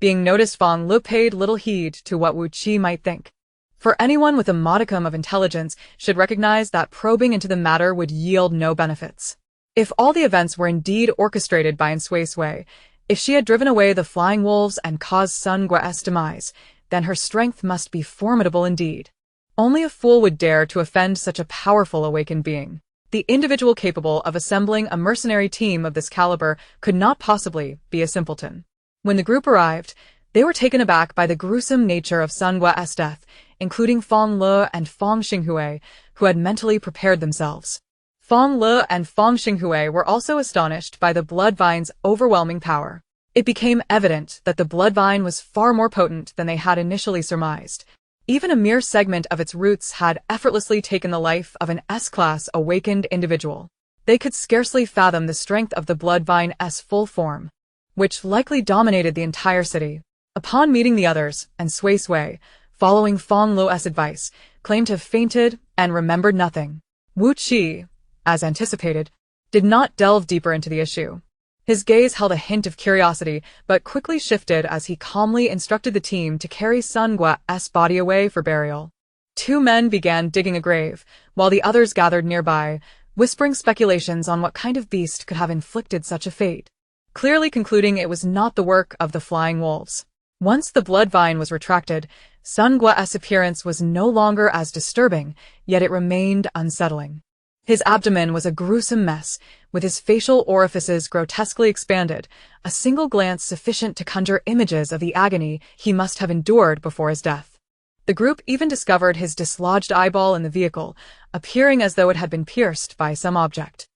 Being noticed, Fonglow paid little heed to what Wu Qi might think. For anyone with a modicum of intelligence should recognize that probing into the matter would yield no benefits. If all the events were indeed orchestrated by Suisui, if she had driven away the flying wolves and caused Sun Gue's demise, then her strength must be formidable indeed. Only a fool would dare to offend such a powerful awakened being. The individual capable of assembling a mercenary team of this caliber could not possibly be a simpleton. When the group arrived, they were taken aback by the gruesome nature of Sun Gue's death, including Fonglow and Fong Xinghui, who had mentally prepared themselves. Fonglow and Fong Xinghui were also astonished by the blood vine's overwhelming power. It became evident that the blood vine was far more potent than they had initially surmised. Even a mere segment of its roots had effortlessly taken the life of an S-class awakened individual. They could scarcely fathom the strength of the blood vine's full form, which likely dominated the entire city. Upon meeting the others, and Suisui, following Fonglow's advice, claimed to have fainted and remembered nothing. Wu Qi, as anticipated, did not delve deeper into the issue. His gaze held a hint of curiosity, but quickly shifted as he calmly instructed the team to carry Sun Gue's body away for burial. Two men began digging a grave, while the others gathered nearby, whispering speculations on what kind of beast could have inflicted such a fate, clearly concluding it was not the work of the flying wolves. Once the blood vine was retracted, Sun Gue's appearance was no longer as disturbing, yet it remained unsettling. His abdomen was a gruesome mess, with his facial orifices grotesquely expanded, a single glance sufficient to conjure images of the agony he must have endured before his death. The group even discovered his dislodged eyeball in the vehicle, appearing as though it had been pierced by some object.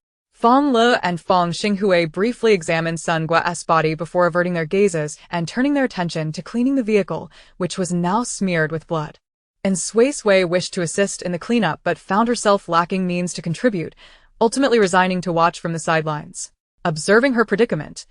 Fonglow and Fong Xinghui briefly examined Sun Gue's body before averting their gazes and turning their attention to cleaning the vehicle, which was now smeared with blood. And Suisui wished to assist in the cleanup but found herself lacking means to contribute, ultimately resigning to watch from the sidelines. Observing her predicament,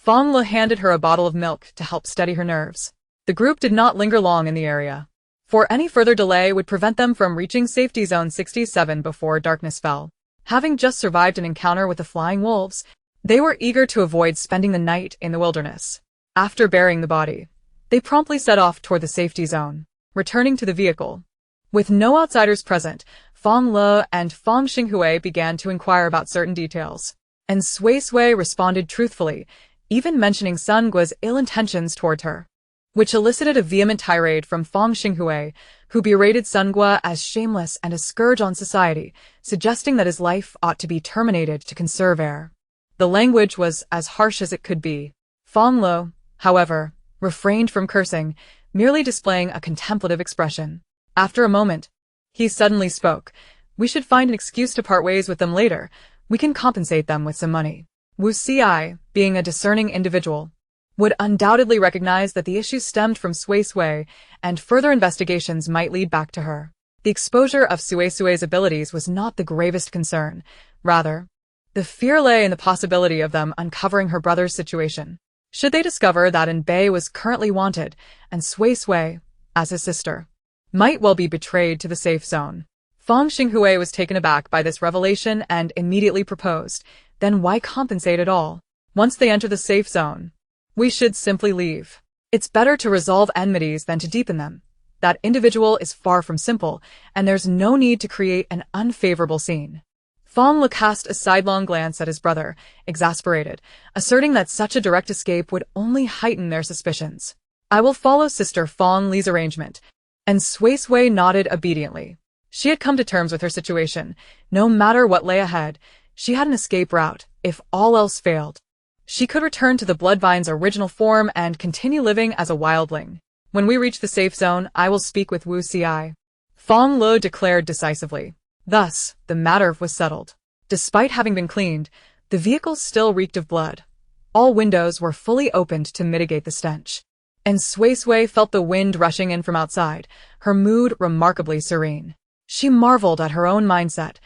Fonglow handed her a bottle of milk to help steady her nerves. The group did not linger long in the area, for any further delay would prevent them from reaching Safety Zone 67 before darkness fell. Having just survived an encounter with the flying wolves, they were eager to avoid spending the night in the wilderness. After burying the body, they promptly set off toward the safety zone. Returning to the vehicle, with no outsiders present, Fonglow and Fong Xinghui began to inquire about certain details, and Suisui responded truthfully, even mentioning Sun Gue's ill intentions toward her, which elicited a vehement tirade from Fong Xinghui, who berated Sun Gue as shameless and a scourge on society, suggesting that his life ought to be terminated to conserve air. The language was as harsh as it could be. Fonglow, however, refrained from cursing, merely displaying a contemplative expression. After a moment, he suddenly spoke. We should find an excuse to part ways with them later. We can compensate them with some money. Wu Xi, being a discerning individual, would undoubtedly recognize that the issue stemmed from Suisui, and further investigations might lead back to her. The exposure of Suisui's abilities was not the gravest concern. Rather, the fear lay in the possibility of them uncovering her brother's situation. Should they discover that Bei was currently wanted, and Suisui, as his sister, might well be betrayed to the safe zone. Fong Xinghui was taken aback by this revelation and immediately proposed, then why compensate at all? Once they enter the safe zone, we should simply leave. It's better to resolve enmities than to deepen them. That individual is far from simple, and there's no need to create an unfavorable scene. Fonglow cast a sidelong glance at his brother, exasperated, asserting that such a direct escape would only heighten their suspicions. I will follow Sister Fong Li's arrangement, and Suisui nodded obediently. She had come to terms with her situation. No matter what lay ahead, she had an escape route, if all else failed. She could return to the Bloodvine's original form and continue living as a wildling. When we reach the safe zone, I will speak with Suisui. Fonglow declared decisively. Thus, the matter was settled. Despite having been cleaned, the vehicle still reeked of blood. All windows were fully opened to mitigate the stench. And Suisui felt the wind rushing in from outside, her mood remarkably serene. She marveled at her own mindset.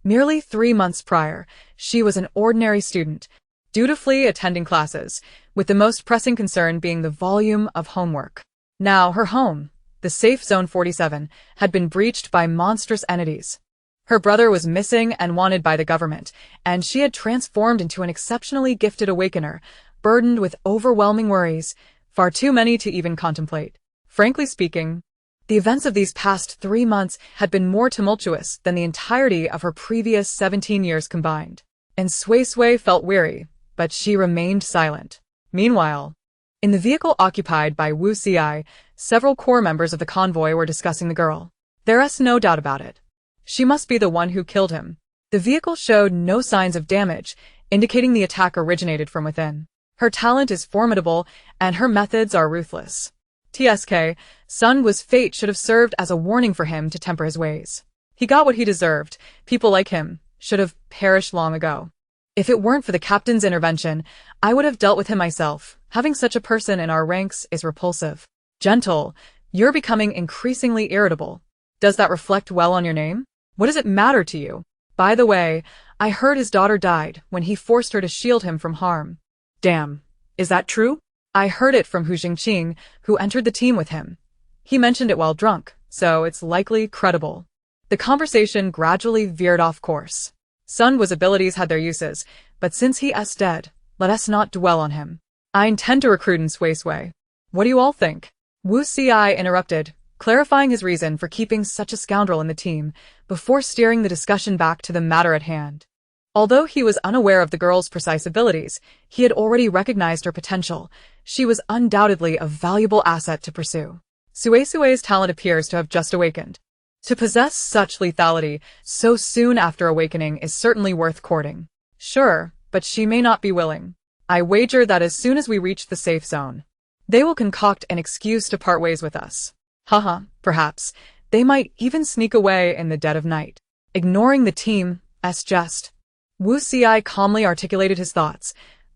Merely 3 months prior, she was an ordinary student, dutifully attending classes, with the most pressing concern being the volume of homework. Now her home, the safe zone 47, had been breached by monstrous entities. Her brother was missing and wanted by the government, and she had transformed into an exceptionally gifted awakener, burdened with overwhelming worries, far too many to even contemplate. Frankly speaking, the events of these past 3 months had been more tumultuous than the entirety of her previous 17 years combined. And Suisui felt weary, but she remained silent. Meanwhile, in the vehicle occupied by Suisui, several core members of the convoy were discussing the girl. There's no doubt about it. She must be the one who killed him. The vehicle showed no signs of damage, indicating the attack originated from within. Her talent is formidable, and her methods are ruthless. TSK, Sun Gu's fate should have served as a warning for him to temper his ways. He got what he deserved. People like him should have perished long ago. If it weren't for the captain's intervention, I would have dealt with him myself. Having such a person in our ranks is repulsive. Gentle, you're becoming increasingly irritable. Does that reflect well on your name? What does it matter to you? By the way, I heard his daughter died when he forced her to shield him from harm. Damn. Is that true? I heard it from Hu Jingqing, who entered the team with him. He mentioned it while drunk, so it's likely credible. The conversation gradually veered off course. Sun Gu's abilities had their uses, but since he is dead, let us not dwell on him. I intend to recruit in Suisui. What do you all think? Suisui interrupted, clarifying his reason for keeping such a scoundrel in the team, before steering the discussion back to the matter at hand. Although he was unaware of the girl's precise abilities, he had already recognized her potential. She was undoubtedly a valuable asset to pursue. Suisui's talent appears to have just awakened. To possess such lethality so soon after awakening is certainly worth courting. Sure, but she may not be willing. I wager that as soon as we reach the safe zone, they will concoct an excuse to part ways with us. Haha, perhaps. They might even sneak away in the dead of night. Ignoring the team's jest, Suisui calmly articulated his thoughts.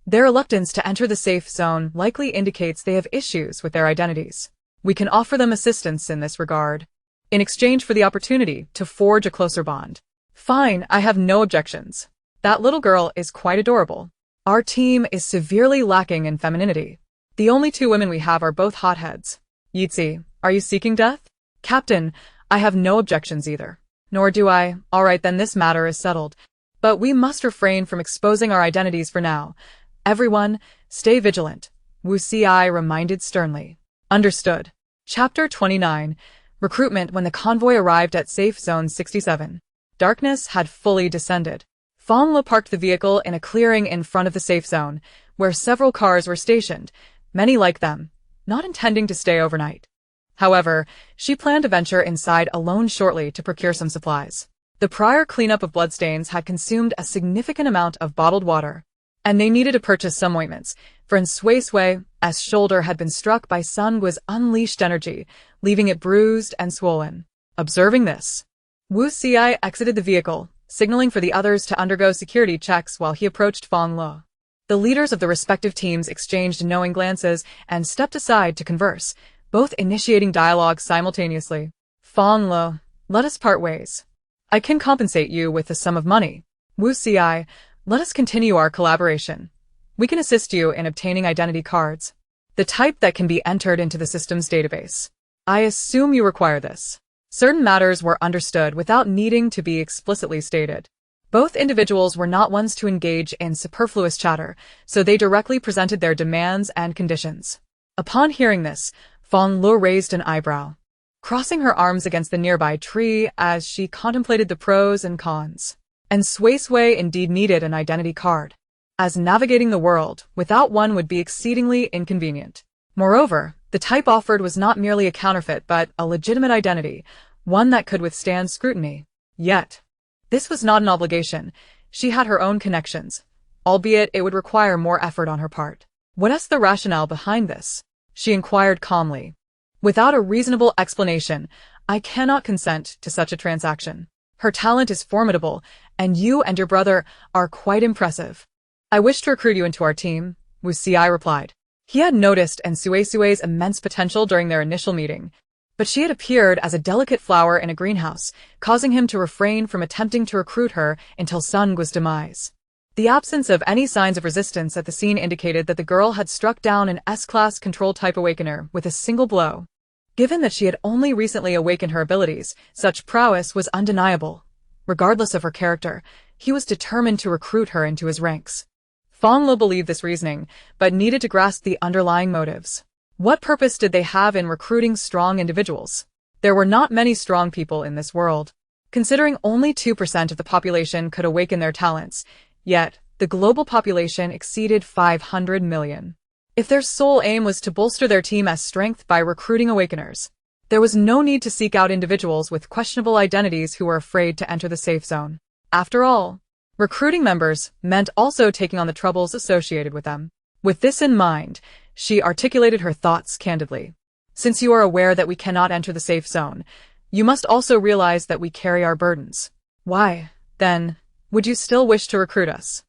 Their reluctance to enter the safe zone likely indicates they have issues with their identities. We can offer them assistance in this regard, in exchange for the opportunity to forge a closer bond. Fine, I have no objections. That little girl is quite adorable. Our team is severely lacking in femininity. The only 2 women we have are both hotheads. Yitzi, are you seeking death? Captain, I have no objections either. Nor do I. All right, then this matter is settled. But we must refrain from exposing our identities for now. Everyone, stay vigilant, Suisui reminded sternly. Understood. Chapter 29. Recruitment. When the convoy arrived at Safe Zone 67, darkness had fully descended. Fonglow parked the vehicle in a clearing in front of the safe zone, where several cars were stationed, many like them, not intending to stay overnight. However, she planned to venture inside alone shortly to procure some supplies. The prior cleanup of bloodstains had consumed a significant amount of bottled water, and they needed to purchase some ointments, for in Suisui's shoulder had been struck by Sun Gu's unleashed energy, leaving it bruised and swollen. Observing this, Suisui exited the vehicle, signaling for the others to undergo security checks while he approached Fonglow. The leaders of the respective teams exchanged knowing glances and stepped aside to converse, both initiating dialogue simultaneously. Fonglow, let us part ways. I can compensate you with a sum of money. Suisui, let us continue our collaboration. We can assist you in obtaining identity cards, the type that can be entered into the system's database. I assume you require this. Certain matters were understood without needing to be explicitly stated. Both individuals were not ones to engage in superfluous chatter, so they directly presented their demands and conditions. Upon hearing this, Fonglow raised an eyebrow, crossing her arms against the nearby tree as she contemplated the pros and cons. And Suisui indeed needed an identity card, as navigating the world without one would be exceedingly inconvenient. Moreover, the type offered was not merely a counterfeit but a legitimate identity, one that could withstand scrutiny. Yet, this was not an obligation. She had her own connections, albeit it would require more effort on her part. What is the rationale behind this? She inquired calmly. Without a reasonable explanation, I cannot consent to such a transaction. Her talent is formidable, and you and your brother are quite impressive. I wish to recruit you into our team, Suisui replied. He had noticed Suisui's immense potential during their initial meeting, but she had appeared as a delicate flower in a greenhouse, causing him to refrain from attempting to recruit her until Sungua's demise. The absence of any signs of resistance at the scene indicated that the girl had struck down an S-class control-type awakener with a single blow. Given that she had only recently awakened her abilities, such prowess was undeniable. Regardless of her character, he was determined to recruit her into his ranks. Fonglow believed this reasoning, but needed to grasp the underlying motives. What purpose did they have in recruiting strong individuals? There were not many strong people in this world. Considering only 2% of the population could awaken their talents, yet the global population exceeded 500 million. If their sole aim was to bolster their team as strength by recruiting awakeners, there was no need to seek out individuals with questionable identities who were afraid to enter the safe zone. After all, recruiting members meant also taking on the troubles associated with them. With this in mind, she articulated her thoughts candidly. Since you are aware that we cannot enter the safe zone, you must also realize that we carry our burdens. Why, then, would you still wish to recruit us?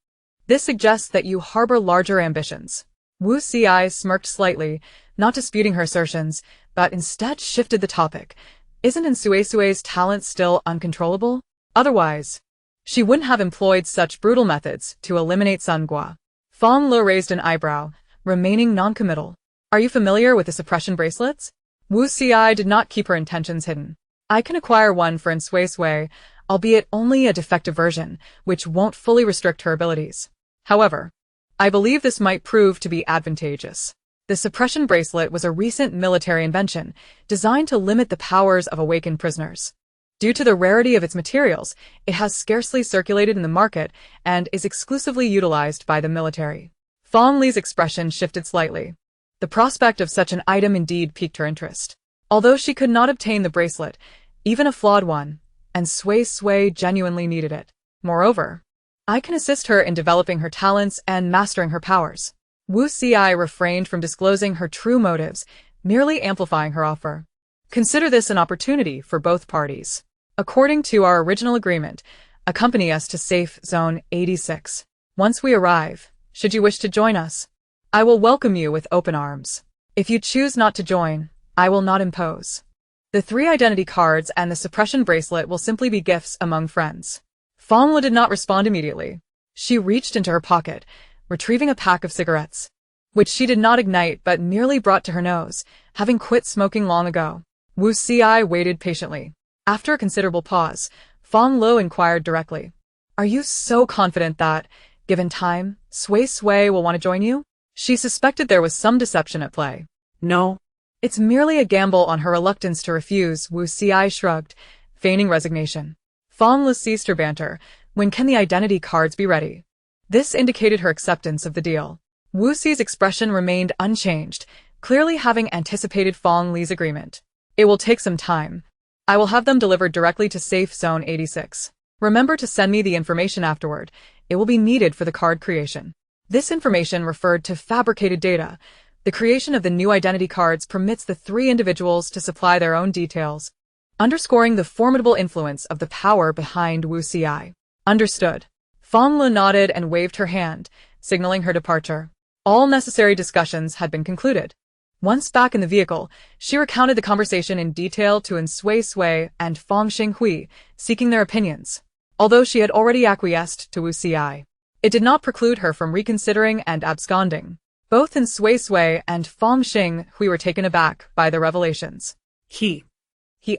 This suggests that you harbor larger ambitions. Suisui smirked slightly, not disputing her assertions, but instead shifted the topic. Isn't Suisui's talent still uncontrollable? Otherwise, she wouldn't have employed such brutal methods to eliminate Sungua. Fonglow raised an eyebrow, remaining non-committal. Are you familiar with the suppression bracelets? Suisui did not keep her intentions hidden. I can acquire one for Suisui, albeit only a defective version, which won't fully restrict her abilities. However, I believe this might prove to be advantageous. The suppression bracelet was a recent military invention, designed to limit the powers of awakened prisoners. Due to the rarity of its materials, it has scarcely circulated in the market and is exclusively utilized by the military. Fonglow's expression shifted slightly. The prospect of such an item indeed piqued her interest. Although she could not obtain the bracelet, even a flawed one, and Suisui genuinely needed it. Moreover, I can assist her in developing her talents and mastering her powers. Suisui refrained from disclosing her true motives, merely amplifying her offer. Consider this an opportunity for both parties. According to our original agreement, accompany us to Safe Zone 86. Once we arrive, should you wish to join us, I will welcome you with open arms. If you choose not to join, I will not impose. The 3 identity cards and the suppression bracelet will simply be gifts among friends. Fonglow did not respond immediately. She reached into her pocket, retrieving a pack of cigarettes, which she did not ignite but merely brought to her nose, having quit smoking long ago. Suisui waited patiently. After a considerable pause, Fonglow inquired directly. Are you so confident that, given time, Suisui will want to join you? She suspected there was some deception at play. No. It's merely a gamble on her reluctance to refuse, Suisui shrugged, feigning resignation. Fonglow ceased her banter. When can the identity cards be ready? This indicated her acceptance of the deal. Sui's expression remained unchanged, clearly having anticipated Fonglow's agreement. It will take some time. I will have them delivered directly to Safe Zone 86. Remember to send me the information afterward. It will be needed for the card creation. This information referred to fabricated data. The creation of the new identity cards permits the 3 individuals to supply their own details, underscoring the formidable influence of the power behind Suisui. Understood. Fonglow nodded and waved her hand, signaling her departure. All necessary discussions had been concluded. Once back in the vehicle, she recounted the conversation in detail to Suisui and Fongxinghui, seeking their opinions. Although she had already acquiesced to Suisui, it did not preclude her from reconsidering and absconding. Both Suisui and Fongxinghui were taken aback by the revelations. He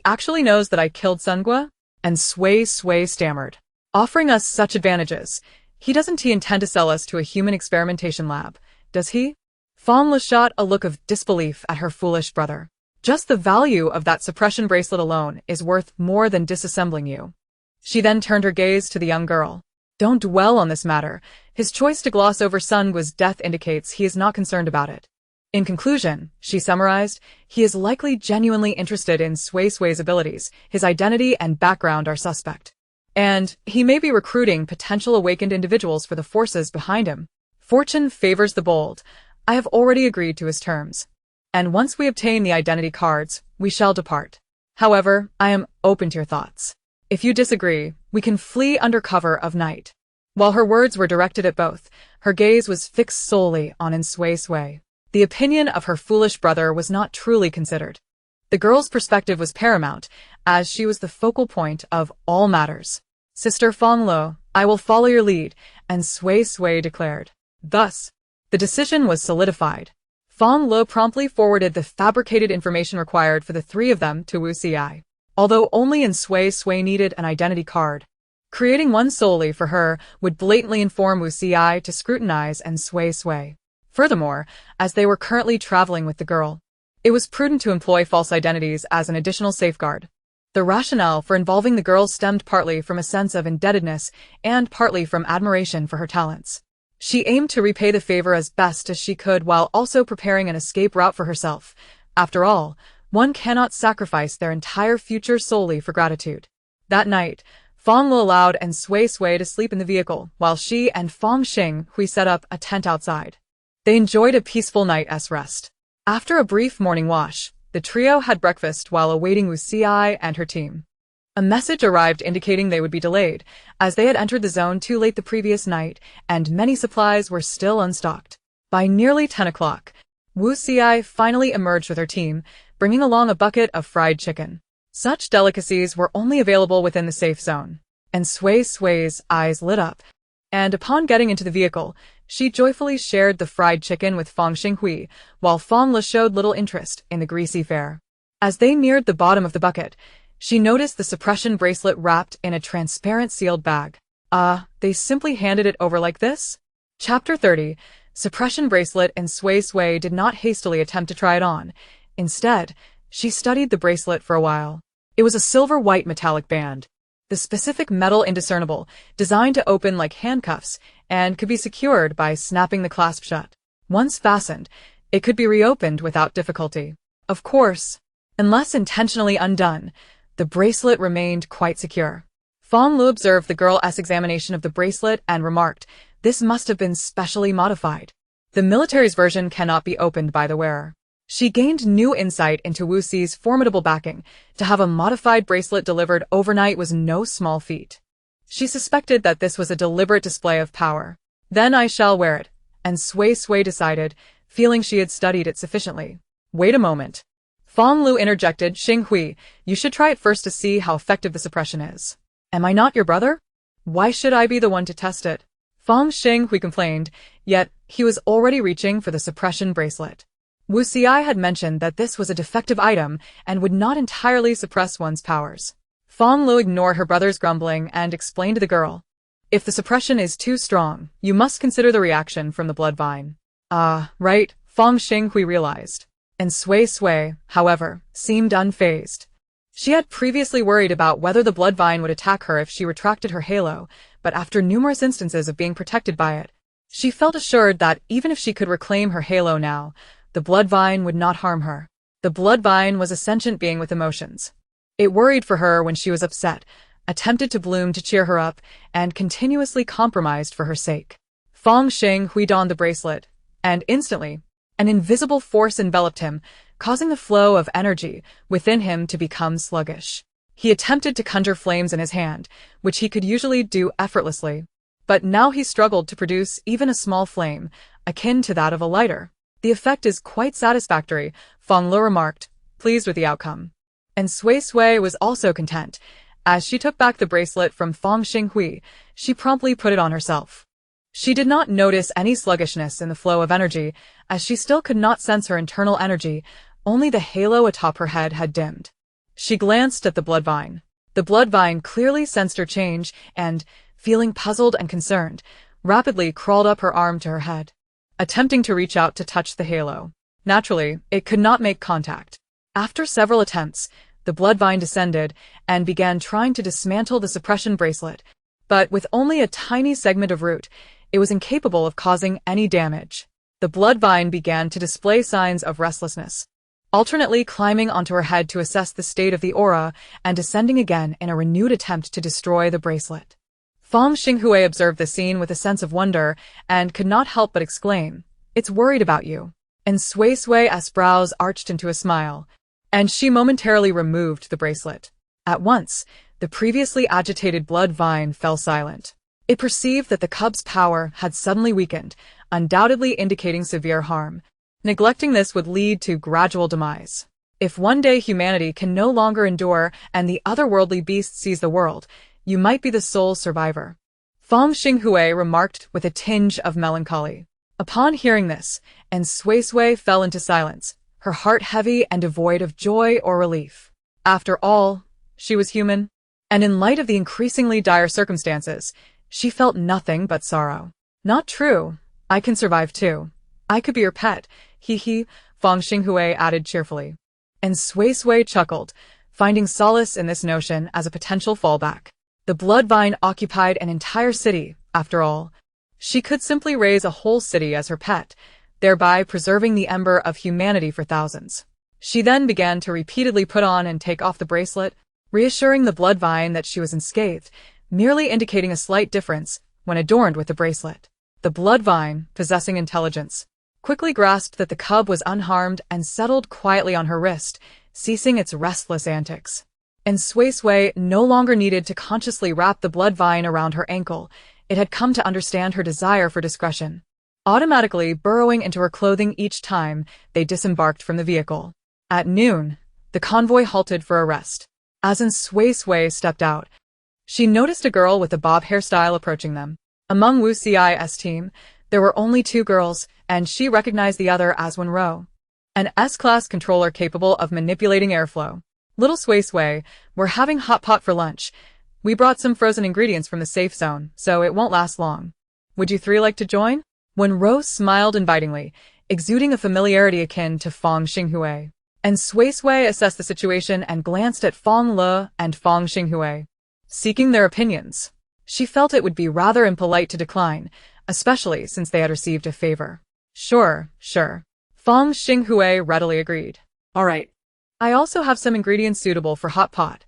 actually knows that I killed Sungua? And Suisui stammered. Offering us such advantages, doesn't he intend to sell us to a human experimentation lab, does he? Fonglow shot a look of disbelief at her foolish brother. Just the value of that suppression bracelet alone is worth more than disassembling you. She then turned her gaze to the young girl. Don't dwell on this matter. His choice to gloss over Sungua's death indicates he is not concerned about it. In conclusion, she summarized, he is likely genuinely interested in Suisui's abilities, his identity and background are suspect. And he may be recruiting potential awakened individuals for the forces behind him. Fortune favors the bold. I have already agreed to his terms. And once we obtain the identity cards, we shall depart. However, I am open to your thoughts. If you disagree, we can flee under cover of night. While her words were directed at both, her gaze was fixed solely on Suisui. The opinion of her foolish brother was not truly considered. The girl's perspective was paramount, as she was the focal point of all matters. Sister Fonglow, I will follow your lead, and Suisui declared. Thus, the decision was solidified. Fonglow promptly forwarded the fabricated information required for the three of them to Suisui, although only Suisui needed an identity card. Creating one solely for her would blatantly inform Suisui to scrutinize Suisui. Furthermore, as they were currently traveling with the girl, it was prudent to employ false identities as an additional safeguard. The rationale for involving the girl stemmed partly from a sense of indebtedness and partly from admiration for her talents. She aimed to repay the favor as best as she could while also preparing an escape route for herself. After all, one cannot sacrifice their entire future solely for gratitude. That night, Fonglow allowed Suisui to sleep in the vehicle, while she and Fongxinghui set up a tent outside. They enjoyed a peaceful night's rest. After a brief morning wash, the trio had breakfast while awaiting Suisui and her team. A message arrived indicating they would be delayed, as they had entered the zone too late the previous night, and many supplies were still unstocked. By nearly 10 o'clock, Suisui finally emerged with her team, bringing along a bucket of fried chicken. Such delicacies were only available within the safe zone, and Suisui's eyes lit up, and upon getting into the vehicle, she joyfully shared the fried chicken with Fongxinghui, while Fonglow showed little interest in the greasy fare. As they neared the bottom of the bucket, she noticed the suppression bracelet wrapped in a transparent sealed bag. They simply handed it over like this? Chapter 30. Suppression bracelet, and Suisui did not hastily attempt to try it on. Instead, she studied the bracelet for a while. It was a silver-white metallic band. The specific metal indiscernible, designed to open like handcuffs, and could be secured by snapping the clasp shut. Once fastened, it could be reopened without difficulty. Of course, unless intentionally undone, the bracelet remained quite secure. Fonglow observed the girl's examination of the bracelet and remarked, "This must have been specially modified. The military's version cannot be opened by the wearer." She gained new insight into Wuxi's formidable backing. To have a modified bracelet delivered overnight was no small feat. She suspected that this was a deliberate display of power. Then I shall wear it, and Suisui decided, feeling she had studied it sufficiently. Wait a moment. Fonglow interjected, Xinghui, you should try it first to see how effective the suppression is. Am I not your brother? Why should I be the one to test it? Fongxinghui complained, yet he was already reaching for the suppression bracelet. Suisui had mentioned that this was a defective item and would not entirely suppress one's powers. Fonglow ignored her brother's grumbling and explained to the girl, if the suppression is too strong, you must consider the reaction from the blood vine. Right, Fongxinghui realized. And Suisui, however, seemed unfazed. She had previously worried about whether the blood vine would attack her if she retracted her halo, but after numerous instances of being protected by it, she felt assured that even if she could reclaim her halo now, the blood vine would not harm her. The blood vine was a sentient being with emotions. It worried for her when she was upset, attempted to bloom to cheer her up, and continuously compromised for her sake. Fongxinghui donned the bracelet, and instantly, an invisible force enveloped him, causing the flow of energy within him to become sluggish. He attempted to conjure flames in his hand, which he could usually do effortlessly, but now he struggled to produce even a small flame, akin to that of a lighter. The effect is quite satisfactory, Fonglow remarked, pleased with the outcome. And Suisui was also content. As she took back the bracelet from Fongxinghui, she promptly put it on herself. She did not notice any sluggishness in the flow of energy, as she still could not sense her internal energy, only the halo atop her head had dimmed. She glanced at the blood vine. The blood vine clearly sensed her change and, feeling puzzled and concerned, rapidly crawled up her arm to her head, attempting to reach out to touch the halo. Naturally, it could not make contact. After several attempts, the blood vine descended and began trying to dismantle the suppression bracelet, but with only a tiny segment of root, it was incapable of causing any damage. The The blood vine began to display signs of restlessness, alternately climbing onto her head to assess the state of the aura and descending again in a renewed attempt to destroy the bracelet. Feng Xinghui observed the scene with a sense of wonder and could not help but exclaim, "It's worried about you." And Suisui's brows arched into a smile, and she momentarily removed the bracelet. At once, the previously agitated blood vine fell silent. It perceived that the cub's power had suddenly weakened, undoubtedly indicating severe harm. Neglecting this would lead to gradual demise. If one day humanity can no longer endure and the otherworldly beast seize the world, you might be the sole survivor. Feng Xinghui remarked with a tinge of melancholy. Upon hearing this, and Suisui fell into silence, her heart heavy and devoid of joy or relief. After all, she was human, and in light of the increasingly dire circumstances, she felt nothing but sorrow. Not true. I can survive too. I could be your pet, hee, Feng Xinghui added cheerfully. And Suisui chuckled, finding solace in this notion as a potential fallback. The blood vine occupied an entire city, after all. She could simply raise a whole city as her pet, thereby preserving the ember of humanity for thousands. She then began to repeatedly put on and take off the bracelet, reassuring the blood vine that she was unscathed, merely indicating a slight difference when adorned with the bracelet. The blood vine, possessing intelligence, quickly grasped that the cub was unharmed and settled quietly on her wrist, ceasing its restless antics. And Suisui no longer needed to consciously wrap the blood vine around her ankle. It had come to understand her desire for discretion, automatically burrowing into her clothing each time they disembarked from the vehicle. At noon, the convoy halted for a rest. As Suisui stepped out, she noticed a girl with a bob hairstyle approaching them. Among Wu Xi's team, there were only 2 girls, and she recognized the other as Wenro, an S-class controller capable of manipulating airflow. "Little Suisui, we're having hot pot for lunch. We brought some frozen ingredients from the safe zone, so it won't last long. Would you 3 like to join?" Wenro smiled invitingly, exuding a familiarity akin to Feng Xinghui. And Suisui assessed the situation and glanced at Fonglow and Xinghui, seeking their opinions. She felt it would be rather impolite to decline, especially since they had received a favor. Sure. Feng Xinghui readily agreed. "All right. I also have some ingredients suitable for hot pot.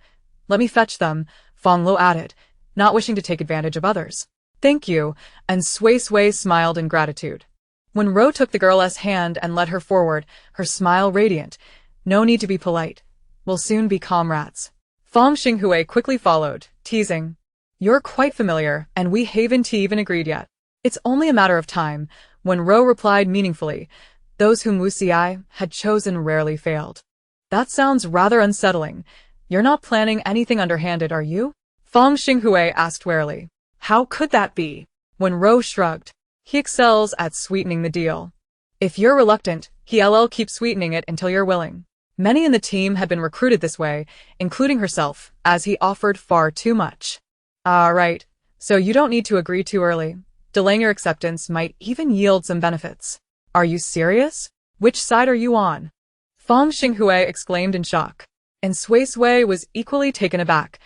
Let me fetch them," Fonglow added, not wishing to take advantage of others. "Thank you," and Suisui smiled in gratitude. When Ro took the girl's hand and led her forward, her smile radiant. "No need to be polite. We'll soon be comrades." Feng Xinghui quickly followed, teasing, "You're quite familiar, and we haven't even agreed yet." "It's only a matter of time," when Ro replied meaningfully. Those whom Wu Xi had chosen rarely failed. "That sounds rather unsettling. You're not planning anything underhanded, are you?" Feng Xinghui asked warily. "How could that be?" When Ro shrugged. "He excels at sweetening the deal. If you're reluctant, he'll keep sweetening it until you're willing." Many in the team had been recruited this way, including herself, as he offered far too much. "Ah, right. So you don't need to agree too early. Delaying your acceptance might even yield some benefits." "Are you serious? Which side are you on?" Feng Xinghui exclaimed in shock. And Suisui was equally taken aback.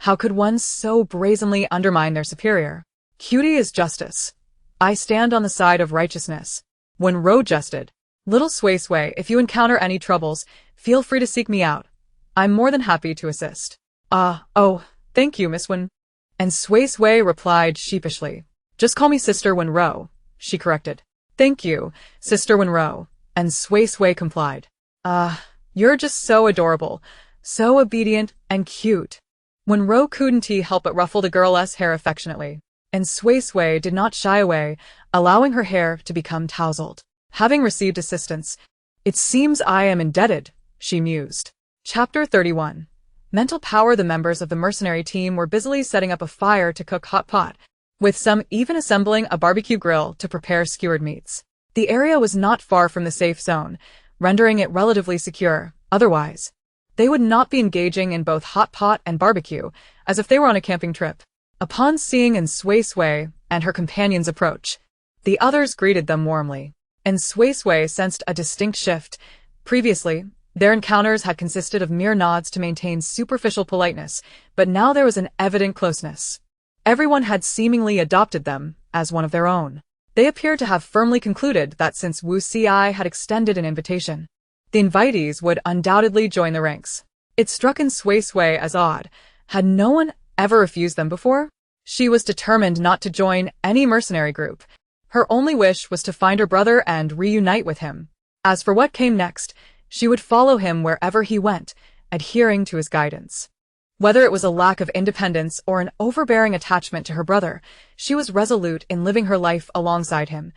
How could one so brazenly undermine their superior? "Cutie is justice. I stand on the side of righteousness." When Ro jested, "Little Suisui, if you encounter any troubles, feel free to seek me out. I'm more than happy to assist." Oh, thank you, Miss Wen." And Suisui replied sheepishly. "Just call me Sister Wenro," she corrected. "Thank you, Sister Wenro," and Suisui complied. You're just so adorable, so obedient and cute." Wenro couldn't help but ruffle the girl's hair affectionately, and Suisui did not shy away, allowing her hair to become tousled. Having received assistance, "It seems I am indebted," she mused. Chapter 31. Mental power. The members of the mercenary team were busily setting up a fire to cook hot pot, with some even assembling a barbecue grill to prepare skewered meats. The area was not far from the safe zone, rendering it relatively secure. Otherwise, they would not be engaging in both hot pot and barbecue, as if they were on a camping trip. Upon seeing Suisui and her companions approach, the others greeted them warmly, and Suisui sensed a distinct shift. Previously, their encounters had consisted of mere nods to maintain superficial politeness, but now there was an evident closeness. Everyone had seemingly adopted them as one of their own. They appeared to have firmly concluded that since Wu Xi had extended an invitation, the invitees would undoubtedly join the ranks. It struck in Suisui as odd. Had no one ever refused them before? She was determined not to join any mercenary group. Her only wish was to find her brother and reunite with him. As for what came next, she would follow him wherever he went, adhering to his guidance. Whether it was a lack of independence or an overbearing attachment to her brother, she was resolute in living her life alongside him.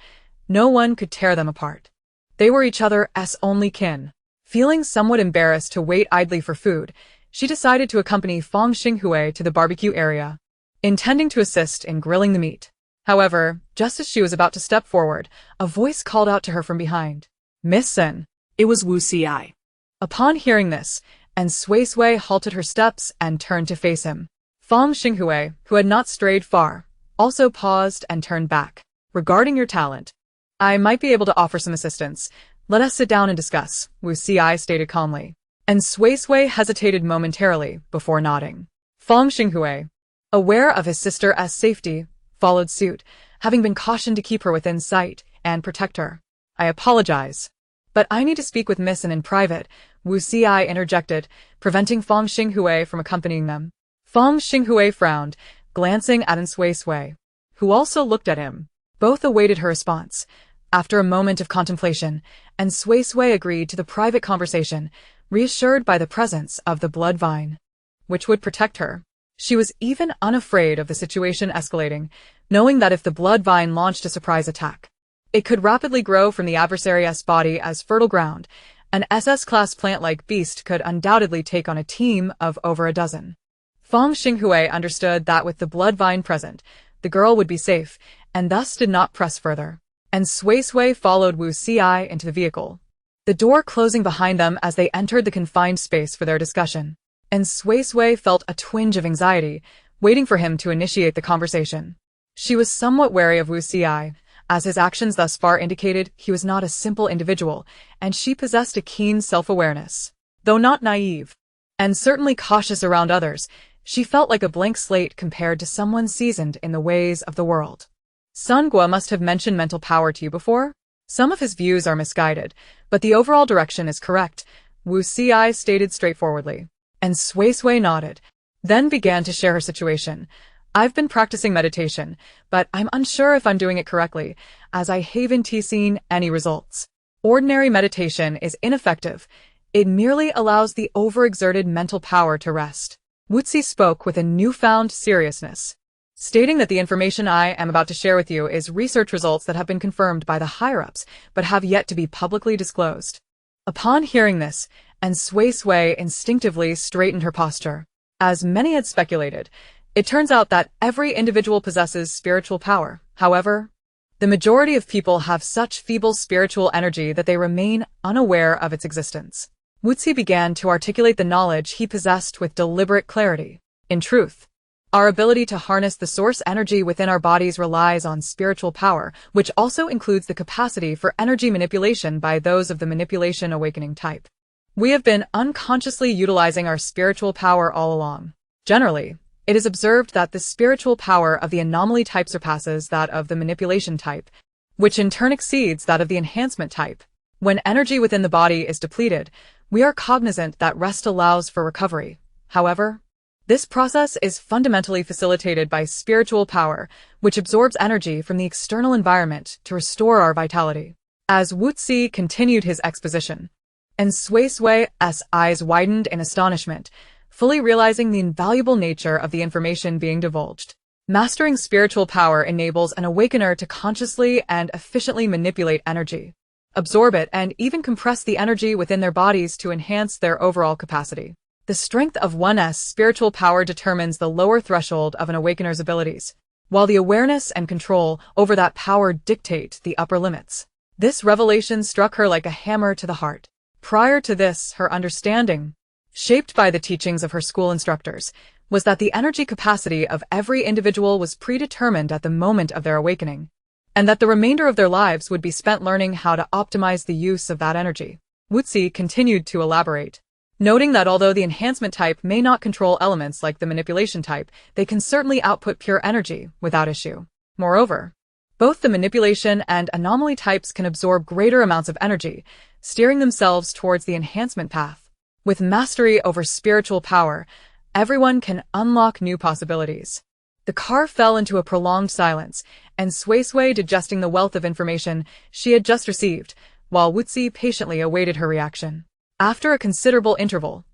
No one could tear them apart. They were each other's only kin. Feeling somewhat embarrassed to wait idly for food, she decided to accompany Fong Xinghui to the barbecue area, intending to assist in grilling the meat. However, just as she was about to step forward, a voice called out to her from behind. "Miss Sin." It was Wu Xi. Upon hearing this, and Suisui halted her steps and turned to face him. Fong Xinghui, who had not strayed far, also paused and turned back. "Regarding your talent, I might be able to offer some assistance. Let us sit down and discuss," Wu Xi stated calmly. And Suisui hesitated momentarily before nodding. Fong Xinghui, aware of his sister's safety, followed suit, having been cautioned to keep her within sight and protect her. "I apologize, but I need to speak with Miss N in private," Wu Xi interjected, preventing Fong Xinghui from accompanying them. Fong Xinghui frowned, glancing at Suisui, who also looked at him. Both awaited her response. After a moment of contemplation, and Suisui agreed to the private conversation, reassured by the presence of the blood vine, which would protect her. She was even unafraid of the situation escalating, knowing that if the blood vine launched a surprise attack, it could rapidly grow from the adversary's body as fertile ground. An SS-class plant-like beast could undoubtedly take on a team of over a dozen. Fong Xinghui understood that with the blood vine present, the girl would be safe, and thus did not press further. And Suisui followed Wu Xi into the vehicle, the door closing behind them as they entered the confined space for their discussion. And Suisui felt a twinge of anxiety, waiting for him to initiate the conversation. She was somewhat wary of Wu Xi, as his actions thus far indicated he was not a simple individual, and she possessed a keen self-awareness. Though not naive, and certainly cautious around others, she felt like a blank slate compared to someone seasoned in the ways of the world. Sun Guo must have mentioned mental power to you before? Some of his views are misguided, but the overall direction is correct, Wu Xi stated straightforwardly. And Suisui nodded, then began to share her situation. "I've been practicing meditation, but I'm unsure if I'm doing it correctly, as I haven't seen any results. Ordinary meditation is ineffective. It merely allows the overexerted mental power to rest." Wu Xi spoke with a newfound seriousness, stating that the information I am about to share with you is research results that have been confirmed by the higher-ups, but have yet to be publicly disclosed. Upon hearing this, and Suisui instinctively straightened her posture. As many had speculated, it turns out that every individual possesses spiritual power. However, the majority of people have such feeble spiritual energy that they remain unaware of its existence. Wu Xi began to articulate the knowledge he possessed with deliberate clarity. In truth, our ability to harness the source energy within our bodies relies on spiritual power, which also includes the capacity for energy manipulation by those of the manipulation awakening type. We have been unconsciously utilizing our spiritual power all along. Generally, it is observed that the spiritual power of the anomaly type surpasses that of the manipulation type, which in turn exceeds that of the enhancement type. When energy within the body is depleted, we are cognizant that rest allows for recovery. However, this process is fundamentally facilitated by spiritual power, which absorbs energy from the external environment to restore our vitality. As Wu Xi continued his exposition, and Suisui's eyes widened in astonishment, fully realizing the invaluable nature of the information being divulged. Mastering spiritual power enables an awakener to consciously and efficiently manipulate energy, absorb it, and even compress the energy within their bodies to enhance their overall capacity. The strength of one's spiritual power determines the lower threshold of an awakener's abilities, while the awareness and control over that power dictate the upper limits. This revelation struck her like a hammer to the heart. Prior to this, her understanding, shaped by the teachings of her school instructors, was that the energy capacity of every individual was predetermined at the moment of their awakening, and that the remainder of their lives would be spent learning how to optimize the use of that energy. Wu Xi continued to elaborate, noting that although the enhancement type may not control elements like the manipulation type, they can certainly output pure energy without issue. Moreover, Both the manipulation and anomaly types can absorb greater amounts of energy, steering themselves towards the enhancement path. With mastery over spiritual power, everyone can unlock new possibilities. The car fell into a prolonged silence, and Suisui digesting the wealth of information she had just received, while Wuzi patiently awaited her reaction. After a considerable interval,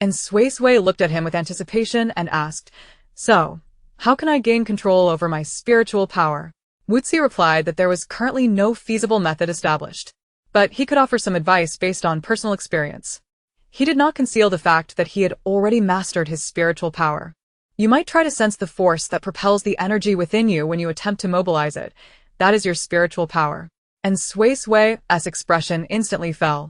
and Suisui looked at him with anticipation and asked, "So, how can I gain control over my spiritual power?" Wuzi replied that there was currently no feasible method established, but he could offer some advice based on personal experience. He did not conceal the fact that he had already mastered his spiritual power. You might try to sense the force that propels the energy within you when you attempt to mobilize it. That is your spiritual power. And Suisui's expression instantly fell.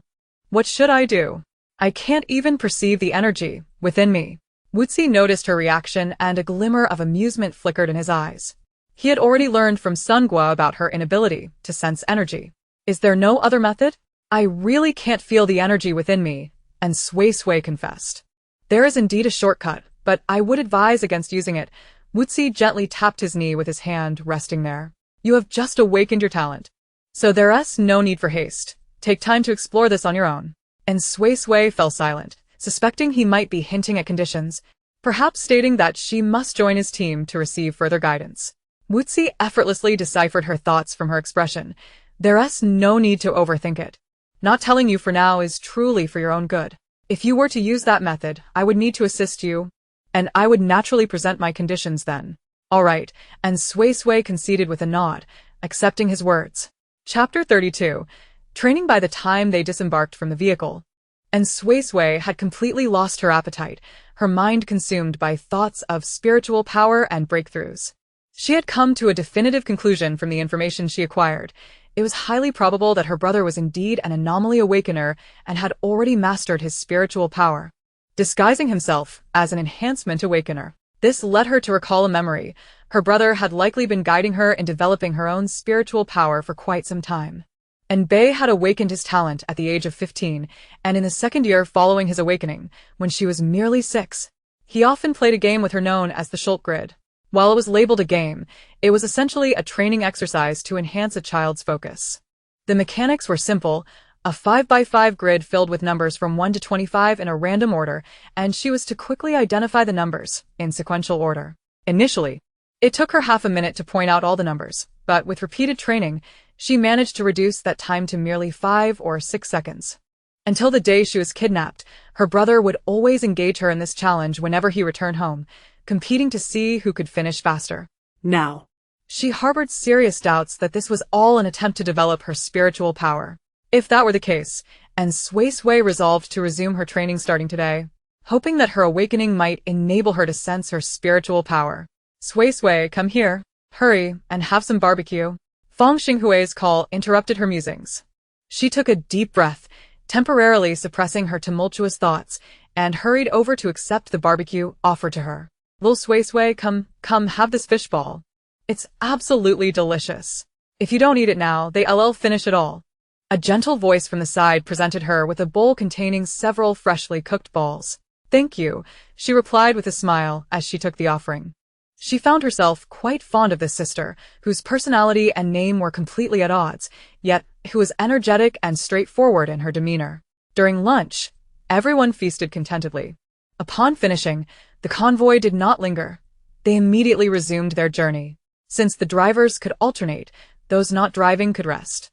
What should I do? I can't even perceive the energy within me. Wuzi noticed her reaction and a glimmer of amusement flickered in his eyes. He had already learned from Sungwa about her inability to sense energy. Is there no other method? I really can't feel the energy within me, and Suisui confessed. There is indeed a shortcut, but I would advise against using it. Wuzi gently tapped his knee with his hand resting there. You have just awakened your talent. So there's no need for haste. Take time to explore this on your own. And Suisui fell silent, suspecting he might be hinting at conditions, perhaps stating that she must join his team to receive further guidance. Wuzi effortlessly deciphered her thoughts from her expression. There's no need to overthink it. Not telling you for now is truly for your own good. If you were to use that method, I would need to assist you, and I would naturally present my conditions then. All right, and Suisui conceded with a nod, accepting his words. Chapter 32. Training. By the time they disembarked from the vehicle, and Suisui had completely lost her appetite, her mind consumed by thoughts of spiritual power and breakthroughs. She had come to a definitive conclusion from the information she acquired. It was highly probable that her brother was indeed an anomaly awakener and had already mastered his spiritual power, disguising himself as an enhancement awakener. This led her to recall a memory. Her brother had likely been guiding her in developing her own spiritual power for quite some time. And Bei had awakened his talent at the age of 15, and in the second year following his awakening, when she was merely 6. He often played a game with her known as the Schultz grid. While it was labeled a game, it was essentially a training exercise to enhance a child's focus. The mechanics were simple, a 5x5 grid filled with numbers from 1 to 25 in a random order, and she was to quickly identify the numbers in sequential order. Initially, it took her half a minute to point out all the numbers, but with repeated training, she managed to reduce that time to merely 5 or 6 seconds. Until the day she was kidnapped, her brother would always engage her in this challenge whenever he returned home, competing to see who could finish faster. Now, she harbored serious doubts that this was all an attempt to develop her spiritual power. If that were the case, and Suisui resolved to resume her training starting today, hoping that her awakening might enable her to sense her spiritual power. Suisui, come here, hurry, and have some barbecue. Fong Xinghui's call interrupted her musings. She took a deep breath, temporarily suppressing her tumultuous thoughts, and hurried over to accept the barbecue offered to her. Lil Suisui, come have this fish ball. It's absolutely delicious. If you don't eat it now, they'll finish it all. A gentle voice from the side presented her with a bowl containing several freshly cooked balls. Thank you, she replied with a smile as she took the offering. She found herself quite fond of this sister, whose personality and name were completely at odds, yet who was energetic and straightforward in her demeanor. During lunch, everyone feasted contentedly. Upon finishing, the convoy did not linger. They immediately resumed their journey. Since the drivers could alternate, those not driving could rest.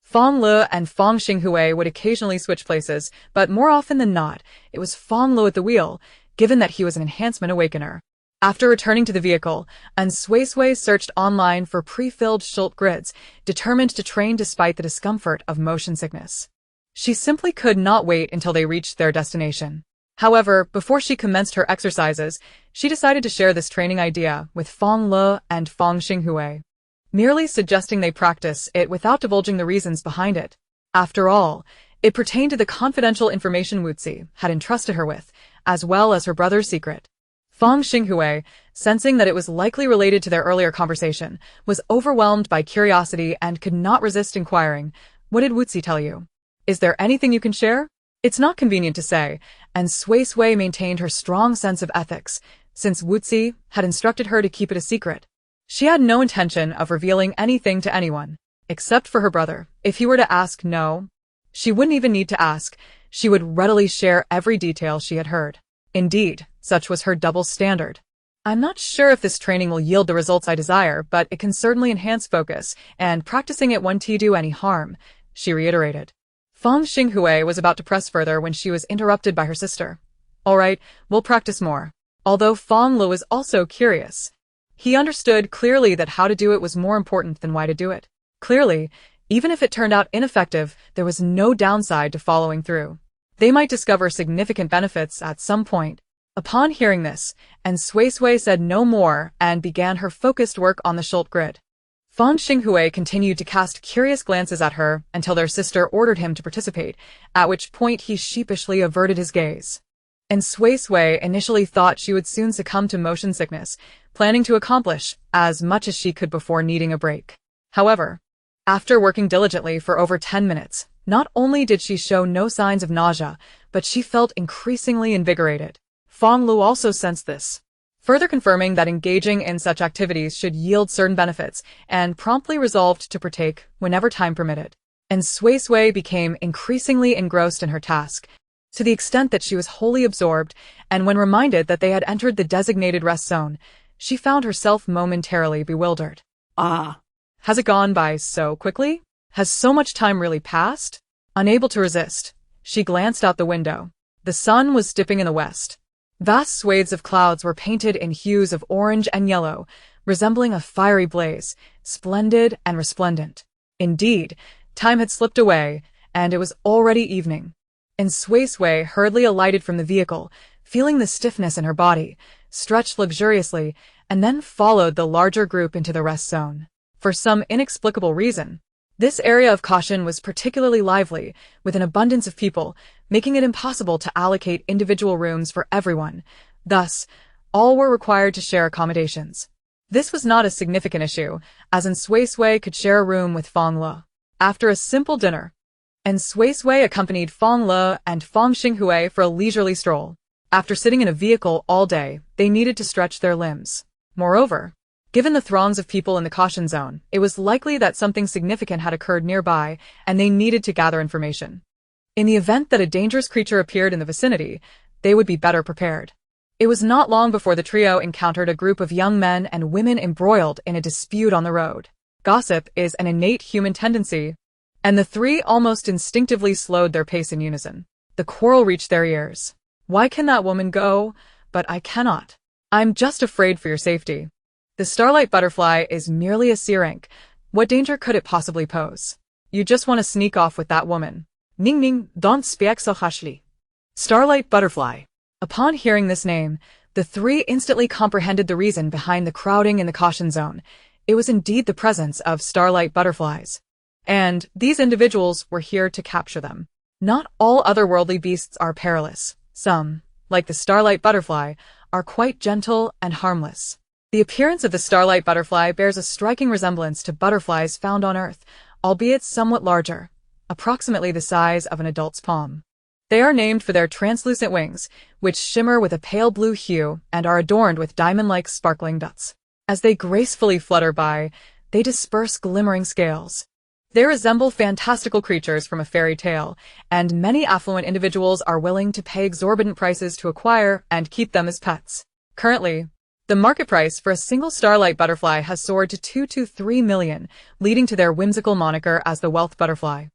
Fonglow and Fong Xinghui would occasionally switch places, but more often than not, it was Fonglow at the wheel, given that he was an enhancement awakener. After returning to the vehicle, Suisui searched online for pre-filled Schultz grids, determined to train despite the discomfort of motion sickness. She simply could not wait until they reached their destination. However, before she commenced her exercises, she decided to share this training idea with Fonglow and Fong Xinghui, merely suggesting they practice it without divulging the reasons behind it. After all, it pertained to the confidential information Wuzi had entrusted her with, as well as her brother's secret. Fong Xinghui, sensing that it was likely related to their earlier conversation, was overwhelmed by curiosity and could not resist inquiring, "What did Wuzi tell you? Is there anything you can share?" It's not convenient to say, and Suisui maintained her strong sense of ethics, since Wuzi had instructed her to keep it a secret. She had no intention of revealing anything to anyone, except for her brother. If he were to ask, no, she wouldn't even need to ask. She would readily share every detail she had heard. Indeed, such was her double standard. I'm not sure if this training will yield the results I desire, but it can certainly enhance focus, and practicing it won't do any harm, she reiterated. Feng Xinghui was about to press further when she was interrupted by her sister. All right, we'll practice more. Although Fonglow was also curious. He understood clearly that how to do it was more important than why to do it. Clearly, even if it turned out ineffective, there was no downside to following through. They might discover significant benefits at some point. Upon hearing this, and Suisui said no more and began her focused work on the Schult grid. Feng Xinghui continued to cast curious glances at her until their sister ordered him to participate, at which point he sheepishly averted his gaze. And Suisui initially thought she would soon succumb to motion sickness, planning to accomplish as much as she could before needing a break. However, after working diligently for over 10 minutes, not only did she show no signs of nausea, but she felt increasingly invigorated. Fonglow also sensed this, further confirming that engaging in such activities should yield certain benefits, and promptly resolved to partake whenever time permitted. And Suisui became increasingly engrossed in her task, to the extent that she was wholly absorbed, and when reminded that they had entered the designated rest zone, she found herself momentarily bewildered. Has it gone by so quickly? Has so much time really passed? Unable to resist, she glanced out the window. The sun was dipping in the west. Vast swathes of clouds were painted in hues of orange and yellow, resembling a fiery blaze, splendid and resplendent. Indeed, time had slipped away, and it was already evening. And Suisui hurriedly alighted from the vehicle, feeling the stiffness in her body, stretched luxuriously, and then followed the larger group into the rest zone. For some inexplicable reason, this area of caution was particularly lively, with an abundance of people, making it impossible to allocate individual rooms for everyone. Thus, all were required to share accommodations. This was not a significant issue, as Suisui could share a room with Fonglow. After a simple dinner, Suisui accompanied Fonglow and Feng Xinghui for a leisurely stroll. After sitting in a vehicle all day, they needed to stretch their limbs. Moreover, given the throngs of people in the caution zone, it was likely that something significant had occurred nearby, and they needed to gather information. In the event that a dangerous creature appeared in the vicinity, they would be better prepared. It was not long before the trio encountered a group of young men and women embroiled in a dispute on the road. Gossip is an innate human tendency, and the three almost instinctively slowed their pace in unison. The quarrel reached their ears. Why can that woman go? But I cannot. I'm just afraid for your safety. The starlight butterfly is merely a C-rank. What danger could it possibly pose? You just want to sneak off with that woman. Ning ning, don't speak so harshly. Starlight butterfly. Upon hearing this name, the three instantly comprehended the reason behind the crowding in the caution zone. It was indeed the presence of starlight butterflies. And these individuals were here to capture them. Not all otherworldly beasts are perilous. Some, like the starlight butterfly, are quite gentle and harmless. The appearance of the starlight butterfly bears a striking resemblance to butterflies found on Earth, albeit somewhat larger, approximately the size of an adult's palm. They are named for their translucent wings, which shimmer with a pale blue hue and are adorned with diamond-like sparkling dots. As they gracefully flutter by, they disperse glimmering scales. They resemble fantastical creatures from a fairy tale, and many affluent individuals are willing to pay exorbitant prices to acquire and keep them as pets. Currently, the market price for a single starlight butterfly has soared to 2 to 3 million, leading to their whimsical moniker as the wealth butterfly.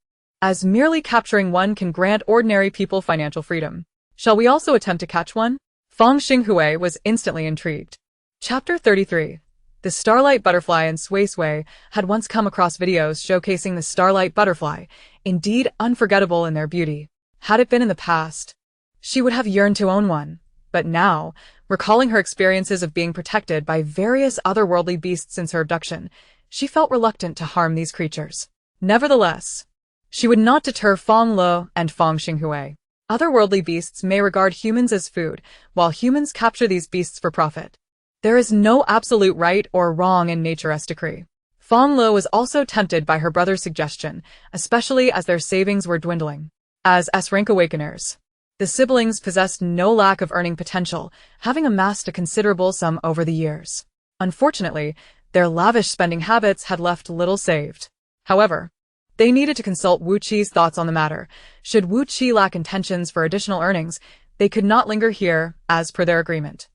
As merely capturing one can grant ordinary people financial freedom. Shall we also attempt to catch one? Feng Xinghui was instantly intrigued. Chapter 33. The starlight butterfly and Suisui had once come across videos showcasing the starlight butterfly, indeed unforgettable in their beauty. Had it been in the past, she would have yearned to own one. But now, recalling her experiences of being protected by various otherworldly beasts since her abduction, she felt reluctant to harm these creatures. Nevertheless, she would not deter Fonglow and Feng Xinghui. Otherworldly beasts may regard humans as food, while humans capture these beasts for profit. There is no absolute right or wrong in nature's decree. Fonglow was also tempted by her brother's suggestion, especially as their savings were dwindling. As S-rank awakeners, the siblings possessed no lack of earning potential, having amassed a considerable sum over the years. Unfortunately, Their lavish spending habits had left little saved. However, they needed to consult Wu Qi's thoughts on the matter. Should Wu Qi lack intentions for additional earnings, they could not linger here, as per their agreement.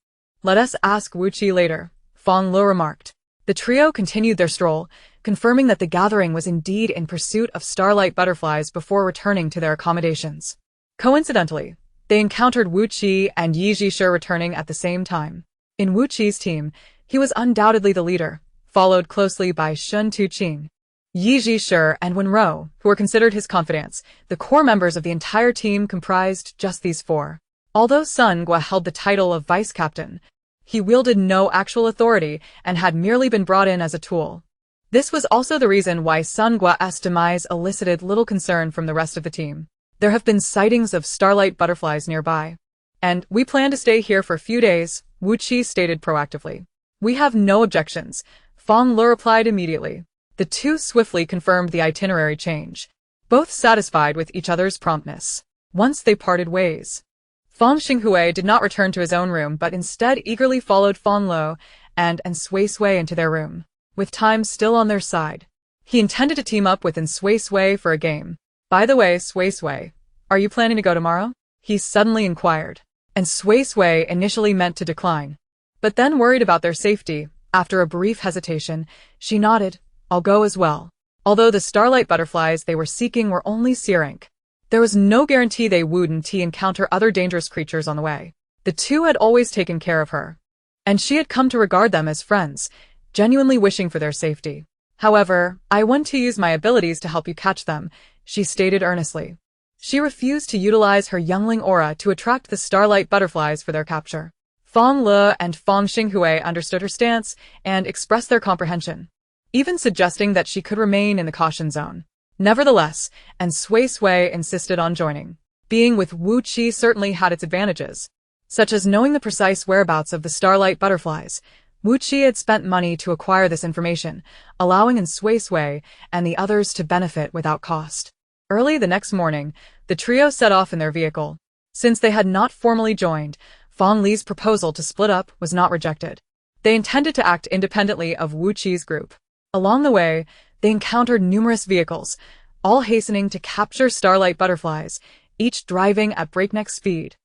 Let us ask Wu Qi later, Fonglow remarked. The trio continued their stroll, confirming that the gathering was indeed in pursuit of starlight butterflies before returning to their accommodations. Coincidentally, they encountered Wu Qi and Yi Zhishir returning at the same time. In Wu Qi's team, he was undoubtedly the leader, followed closely by Shun Tuqing, Yi Zhishir, and Wenrou, who were considered his confidants. The core members of the entire team comprised just these four. Although Sun Gua held the title of vice-captain, he wielded no actual authority and had merely been brought in as a tool. This was also the reason why Sun Gua's demise elicited little concern from the rest of the team. There have been sightings of starlight butterflies nearby, and we plan to stay here for a few days, Wu Qi stated proactively. We have no objections, Fonglow replied immediately. The two swiftly confirmed the itinerary change, both satisfied with each other's promptness. Once they parted ways, Fong Xinghui did not return to his own room but instead eagerly followed Fonglow and Suisui into their room. With time still on their side, he intended to team up with Suisui for a game. By the way, Suisui, are you planning to go tomorrow? He suddenly inquired. And Suisui initially meant to decline, but then worried about their safety. After a brief hesitation, she nodded. I'll go as well. Although the starlight butterflies they were seeking were only C rank, there was no guarantee they wouldn't encounter other dangerous creatures on the way. The two had always taken care of her, and she had come to regard them as friends, genuinely wishing for their safety. However, I want to use my abilities to help you catch them, she stated earnestly. She refused to utilize her youngling aura to attract the starlight butterflies for their capture. Fonglow and Fong Xinghui understood her stance and expressed their comprehension, even suggesting that she could remain in the caution zone. Nevertheless, Suisui insisted on joining. Being with Wu Qi certainly had its advantages, such as knowing the precise whereabouts of the starlight butterflies. Wu Qi had spent money to acquire this information, allowing Suisui and the others to benefit without cost. Early the next morning, the trio set off in their vehicle. Since they had not formally joined, Fong Li's proposal to split up was not rejected. They intended to act independently of Wu Qi's group. Along the way, they encountered numerous vehicles, all hastening to capture starlight butterflies, each driving at breakneck speed,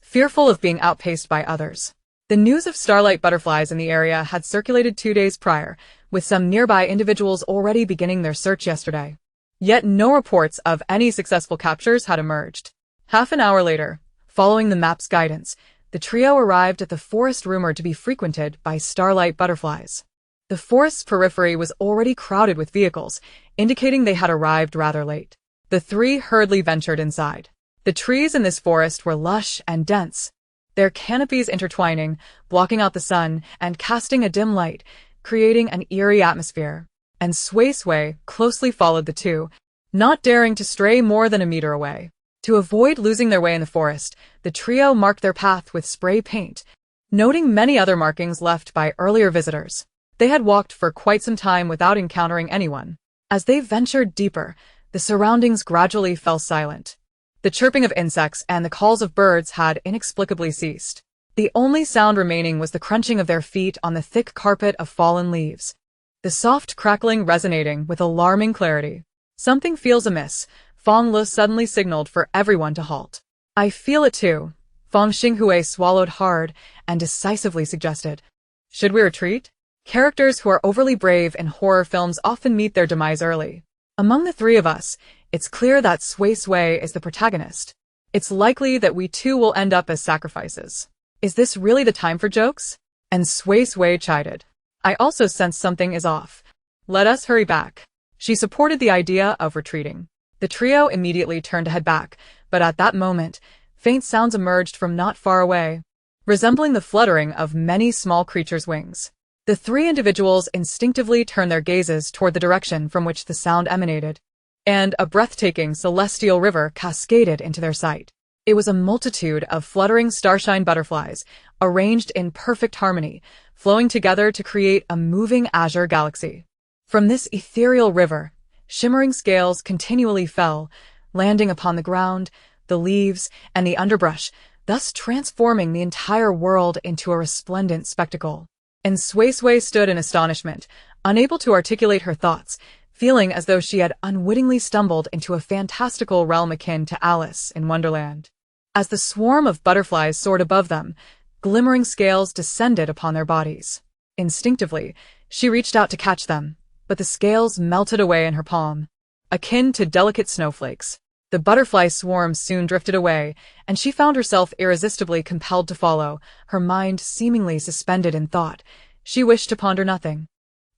fearful of being outpaced by others. The news of starlight butterflies in the area had circulated 2 days prior, with some nearby individuals already beginning their search yesterday. Yet no reports of any successful captures had emerged. Half an hour later, following the map's guidance, the trio arrived at the forest rumored to be frequented by starlight butterflies. The forest's periphery was already crowded with vehicles, indicating they had arrived rather late. The three hurriedly ventured inside. The trees in this forest were lush and dense, their canopies intertwining, blocking out the sun and casting a dim light, creating an eerie atmosphere. And Suisui closely followed the two, not daring to stray more than a meter away. To avoid losing their way in the forest, the trio marked their path with spray paint, noting many other markings left by earlier visitors. They had walked for quite some time without encountering anyone. As they ventured deeper, the surroundings gradually fell silent. The chirping of insects and the calls of birds had inexplicably ceased. The only sound remaining was the crunching of their feet on the thick carpet of fallen leaves, the soft crackling resonating with alarming clarity. Something feels amiss, Fonglow suddenly signaled for everyone to halt. I feel it too, Fong Xinghui swallowed hard and decisively suggested. Should we retreat? Characters who are overly brave in horror films often meet their demise early. Among the three of us, it's clear that Suisui is the protagonist. It's likely that we too will end up as sacrifices. Is this really the time for jokes? And Suisui chided. I also sense something is off. Let us hurry back. She supported the idea of retreating. The trio immediately turned to head back, but at that moment, faint sounds emerged from not far away, resembling the fluttering of many small creatures' wings. The three individuals instinctively turned their gazes toward the direction from which the sound emanated, and a breathtaking celestial river cascaded into their sight. It was a multitude of fluttering starshine butterflies, arranged in perfect harmony, flowing together to create a moving azure galaxy. From this ethereal river, shimmering scales continually fell, landing upon the ground, the leaves, and the underbrush, thus transforming the entire world into a resplendent spectacle. And Suisui stood in astonishment, unable to articulate her thoughts, feeling as though she had unwittingly stumbled into a fantastical realm akin to Alice in Wonderland. As the swarm of butterflies soared above them, glimmering scales descended upon their bodies. Instinctively, she reached out to catch them, but the scales melted away in her palm. Akin to delicate snowflakes, the butterfly swarm soon drifted away, and she found herself irresistibly compelled to follow, her mind seemingly suspended in thought. She wished to ponder nothing.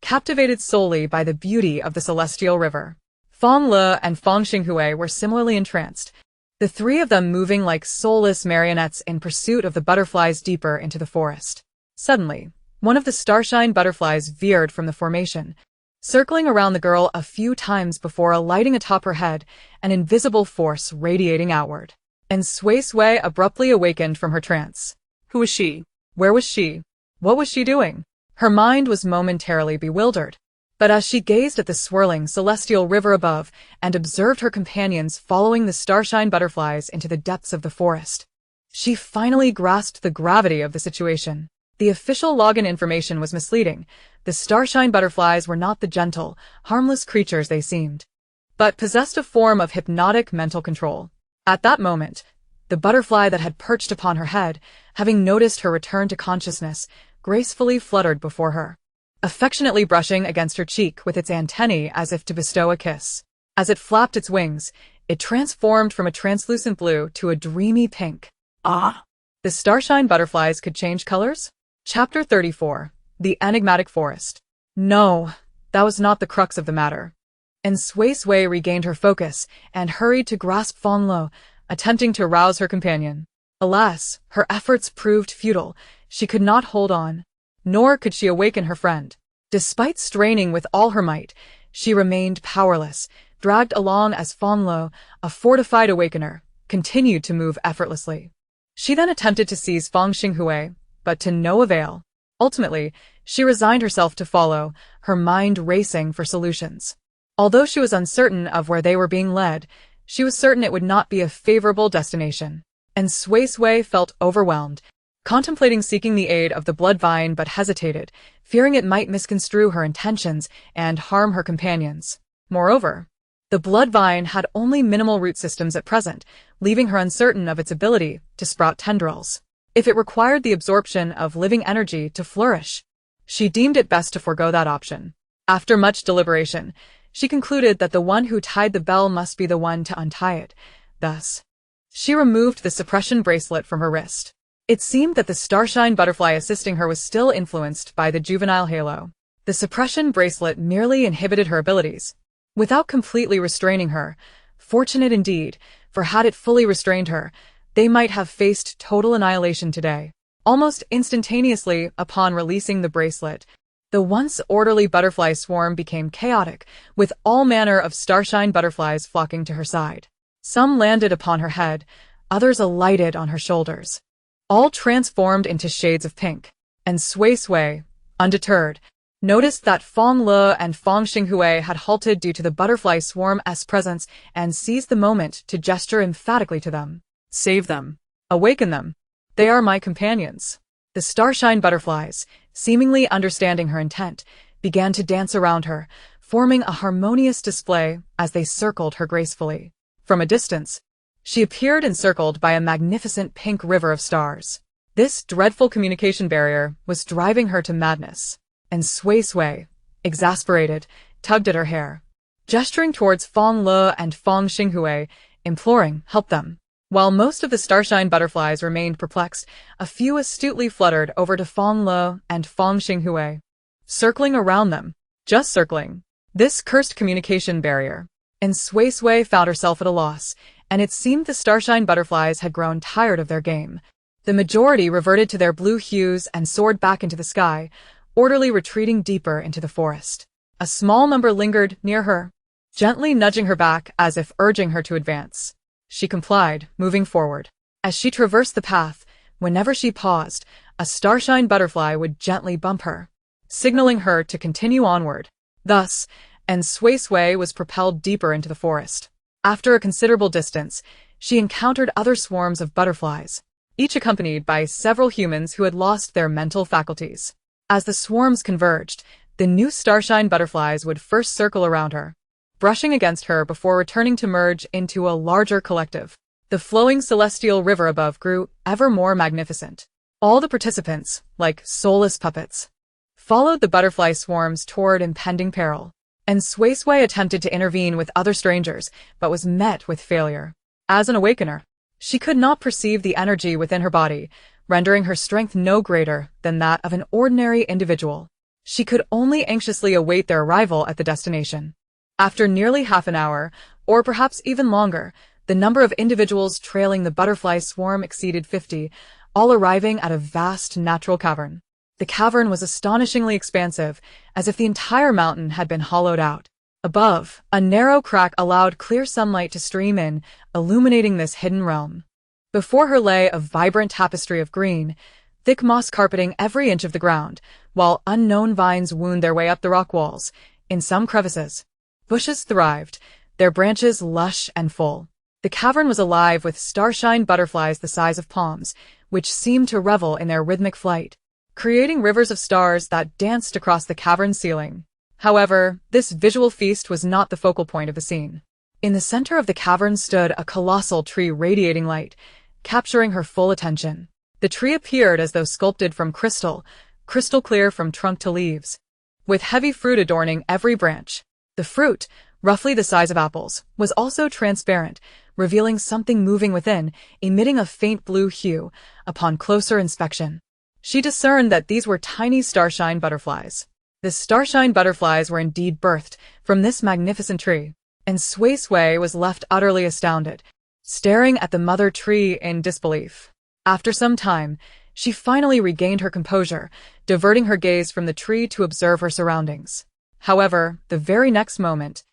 Captivated solely by the beauty of the celestial river, Fonglow and Sway were similarly entranced, the three of them moving like soulless marionettes in pursuit of the butterflies deeper into the forest. Suddenly, one of the starshine butterflies veered from the formation, circling around the girl a few times before alighting atop her head, an invisible force radiating outward. And Suisui abruptly awakened from her trance. Who was she? Where was she? What was she doing? Her mind was momentarily bewildered. But as she gazed at the swirling celestial river above and observed her companions following the starshine butterflies into the depths of the forest, she finally grasped the gravity of the situation. The official login information was misleading. The starshine butterflies were not the gentle, harmless creatures they seemed, but possessed a form of hypnotic mental control. At that moment, the butterfly that had perched upon her head, having noticed her return to consciousness, gracefully fluttered before her, affectionately brushing against her cheek with its antennae as if to bestow a kiss. As it flapped its wings, it transformed from a translucent blue to a dreamy pink. Ah! The starshine butterflies could change colors? Chapter 34. The Enigmatic Forest. No, that was not the crux of the matter. And Suisui regained her focus and hurried to grasp Fonglow, attempting to rouse her companion. Alas, her efforts proved futile. She could not hold on, nor could she awaken her friend. Despite straining with all her might, she remained powerless, dragged along as Fonglow, a fortified awakener, continued to move effortlessly. She then attempted to seize Fonglow, but to no avail. Ultimately, she resigned herself to follow, her mind racing for solutions. Although she was uncertain of where they were being led, she was certain it would not be a favorable destination. And Suisui felt overwhelmed, contemplating seeking the aid of the blood vine but hesitated, fearing it might misconstrue her intentions and harm her companions. Moreover, the blood vine had only minimal root systems at present, leaving her uncertain of its ability to sprout tendrils. If it required the absorption of living energy to flourish, she deemed it best to forego that option. After much deliberation, she concluded that the one who tied the bell must be the one to untie it. Thus, she removed the suppression bracelet from her wrist. It seemed that the starshine butterfly assisting her was still influenced by the juvenile halo. The suppression bracelet merely inhibited her abilities, without completely restraining her. Fortunate indeed, for had it fully restrained her, they might have faced total annihilation today. Almost instantaneously upon releasing the bracelet, the once orderly butterfly swarm became chaotic, with all manner of starshine butterflies flocking to her side. Some landed upon her head, others alighted on her shoulders, all transformed into shades of pink. And Suisui, undeterred, noticed that Fonglow and Sway had halted due to the butterfly swarm's presence and seized the moment to gesture emphatically to them. Save them. Awaken them. They are my companions. The starshine butterflies, seemingly understanding her intent, began to dance around her, forming a harmonious display as they circled her gracefully. From a distance, she appeared encircled by a magnificent pink river of stars. This dreadful communication barrier was driving her to madness. And Suisui, exasperated, tugged at her hair, gesturing towards Fonglow and Sway, imploring, help them. While most of the starshine butterflies remained perplexed, a few astutely fluttered over to Fonglow and Sway, circling around them, just circling. This cursed communication barrier. And Suisui found herself at a loss, and it seemed the starshine butterflies had grown tired of their game. The majority reverted to their blue hues and soared back into the sky, orderly retreating deeper into the forest. A small number lingered near her, gently nudging her back as if urging her to advance. She complied, moving forward. As she traversed the path, whenever she paused, a starshine butterfly would gently bump her, signaling her to continue onward. Thus, and Suisui was propelled deeper into the forest. After a considerable distance, she encountered other swarms of butterflies, each accompanied by several humans who had lost their mental faculties. As the swarms converged, The new starshine butterflies would first circle around her, brushing against her before returning to merge into a larger collective. The flowing celestial river above grew ever more magnificent. All the participants, like soulless puppets, followed the butterfly swarms toward impending peril. And Suisui attempted to intervene with other strangers, but was met with failure. As an awakener, she could not perceive the energy within her body, rendering her strength no greater than that of an ordinary individual. She could only anxiously await their arrival at the destination. After nearly half an hour, or perhaps even longer, the number of individuals trailing the butterfly swarm exceeded 50, all arriving at a vast natural cavern. The cavern was astonishingly expansive, as if the entire mountain had been hollowed out. Above, a narrow crack allowed clear sunlight to stream in, illuminating this hidden realm. Before her lay a vibrant tapestry of green, thick moss carpeting every inch of the ground, while unknown vines wound their way up the rock walls. In some crevices, bushes thrived, their branches lush and full. The cavern was alive with starshine butterflies the size of palms, which seemed to revel in their rhythmic flight, creating rivers of stars that danced across the cavern ceiling. However, this visual feast was not the focal point of the scene. In the center of the cavern stood a colossal tree radiating light, capturing her full attention. The tree appeared as though sculpted from crystal clear from trunk to leaves, with heavy fruit adorning every branch. The fruit, roughly the size of apples, was also transparent, revealing something moving within, emitting a faint blue hue. Upon closer inspection, she discerned that these were tiny starshine butterflies. The starshine butterflies were indeed birthed from this magnificent tree, and Suisui was left utterly astounded, staring at the mother tree in disbelief. After some time, she finally regained her composure, diverting her gaze from the tree to observe her surroundings. However, the very next moment,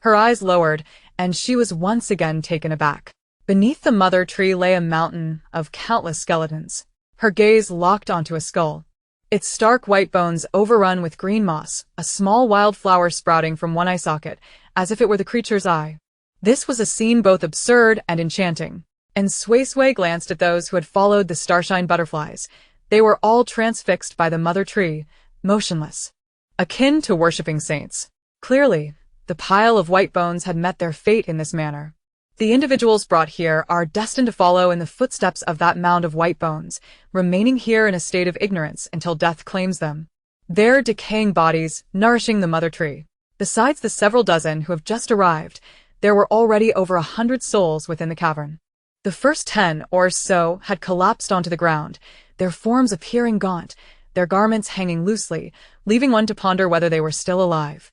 her eyes lowered, and she was once again taken aback. Beneath the mother tree lay a mountain of countless skeletons. Her gaze locked onto a skull, its stark white bones overrun with green moss, a small wild flower sprouting from one eye socket, as if it were the creature's eye. This was a scene both absurd and enchanting, and Suisui glanced at those who had followed the starshine butterflies. They were all transfixed by the mother tree, motionless, akin to worshipping saints. Clearly, the pile of white bones had met their fate in this manner. The individuals brought here are destined to follow in the footsteps of that mound of white bones, remaining here in a state of ignorance until death claims them, their decaying bodies nourishing the mother tree. Besides the several dozen who have just arrived, there were already over 100 souls within the cavern. The first 10 or so had collapsed onto the ground, their forms appearing gaunt, their garments hanging loosely, leaving one to ponder whether they were still alive.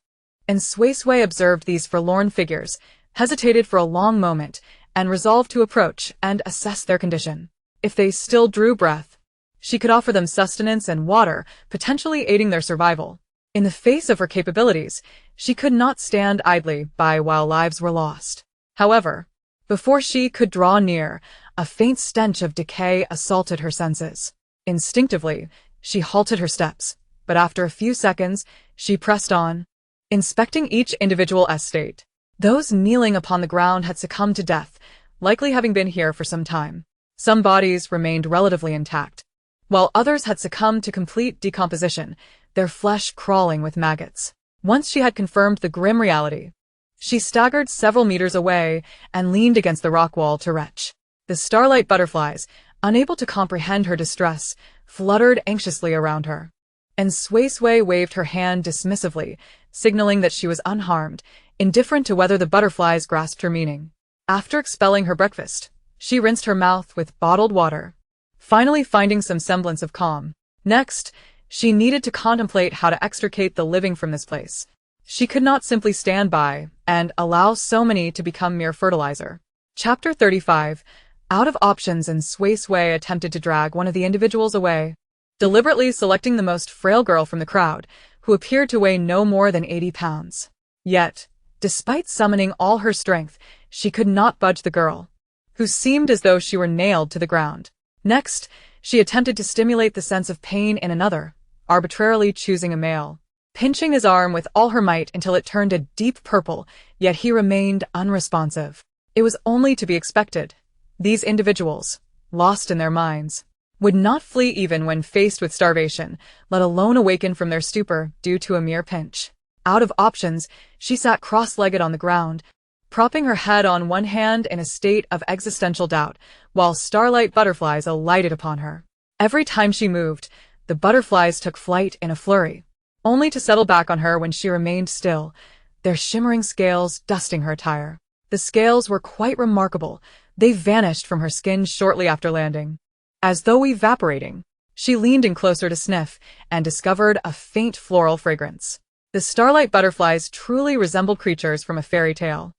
And Suisui observed these forlorn figures, hesitated for a long moment, and resolved to approach and assess their condition. If they still drew breath, she could offer them sustenance and water, potentially aiding their survival. In the face of her capabilities, she could not stand idly by while lives were lost. However, before she could draw near, a faint stench of decay assaulted her senses. Instinctively, she halted her steps, but after a few seconds, she pressed on, inspecting each individual estate. Those kneeling upon the ground had succumbed to death, likely having been here for some time. Some bodies remained relatively intact, while others had succumbed to complete decomposition, their flesh crawling with maggots. Once she had confirmed the grim reality, she staggered several meters away and leaned against the rock wall to retch. The starlight butterflies, unable to comprehend her distress, fluttered anxiously around her, and Suisui waved her hand dismissively, signaling that she was unharmed, indifferent to whether the butterflies grasped her meaning. After expelling her breakfast, she rinsed her mouth with bottled water, finally finding some semblance of calm. Next, she needed to contemplate how to extricate the living from this place. She could not simply stand by and allow so many to become mere fertilizer. Chapter 35. Out of options, and Suisui attempted to drag one of the individuals away, deliberately selecting the most frail girl from the crowd, who appeared to weigh no more than 80 pounds. Yet, despite summoning all her strength, she could not budge the girl, who seemed as though she were nailed to the ground. Next, she attempted to stimulate the sense of pain in another, arbitrarily choosing a male, pinching his arm with all her might until it turned a deep purple, yet he remained unresponsive. It was only to be expected. These individuals, lost in their minds, would not flee even when faced with starvation, let alone awaken from their stupor due to a mere pinch. Out of options, she sat cross-legged on the ground, propping her head on one hand in a state of existential doubt, while starlight butterflies alighted upon her. Every time she moved, the butterflies took flight in a flurry, only to settle back on her when she remained still, their shimmering scales dusting her attire. The scales were quite remarkable. They vanished from her skin shortly after landing. As though evaporating, she leaned in closer to sniff and discovered a faint floral fragrance. The starlight butterflies truly resembled creatures from a fairy tale.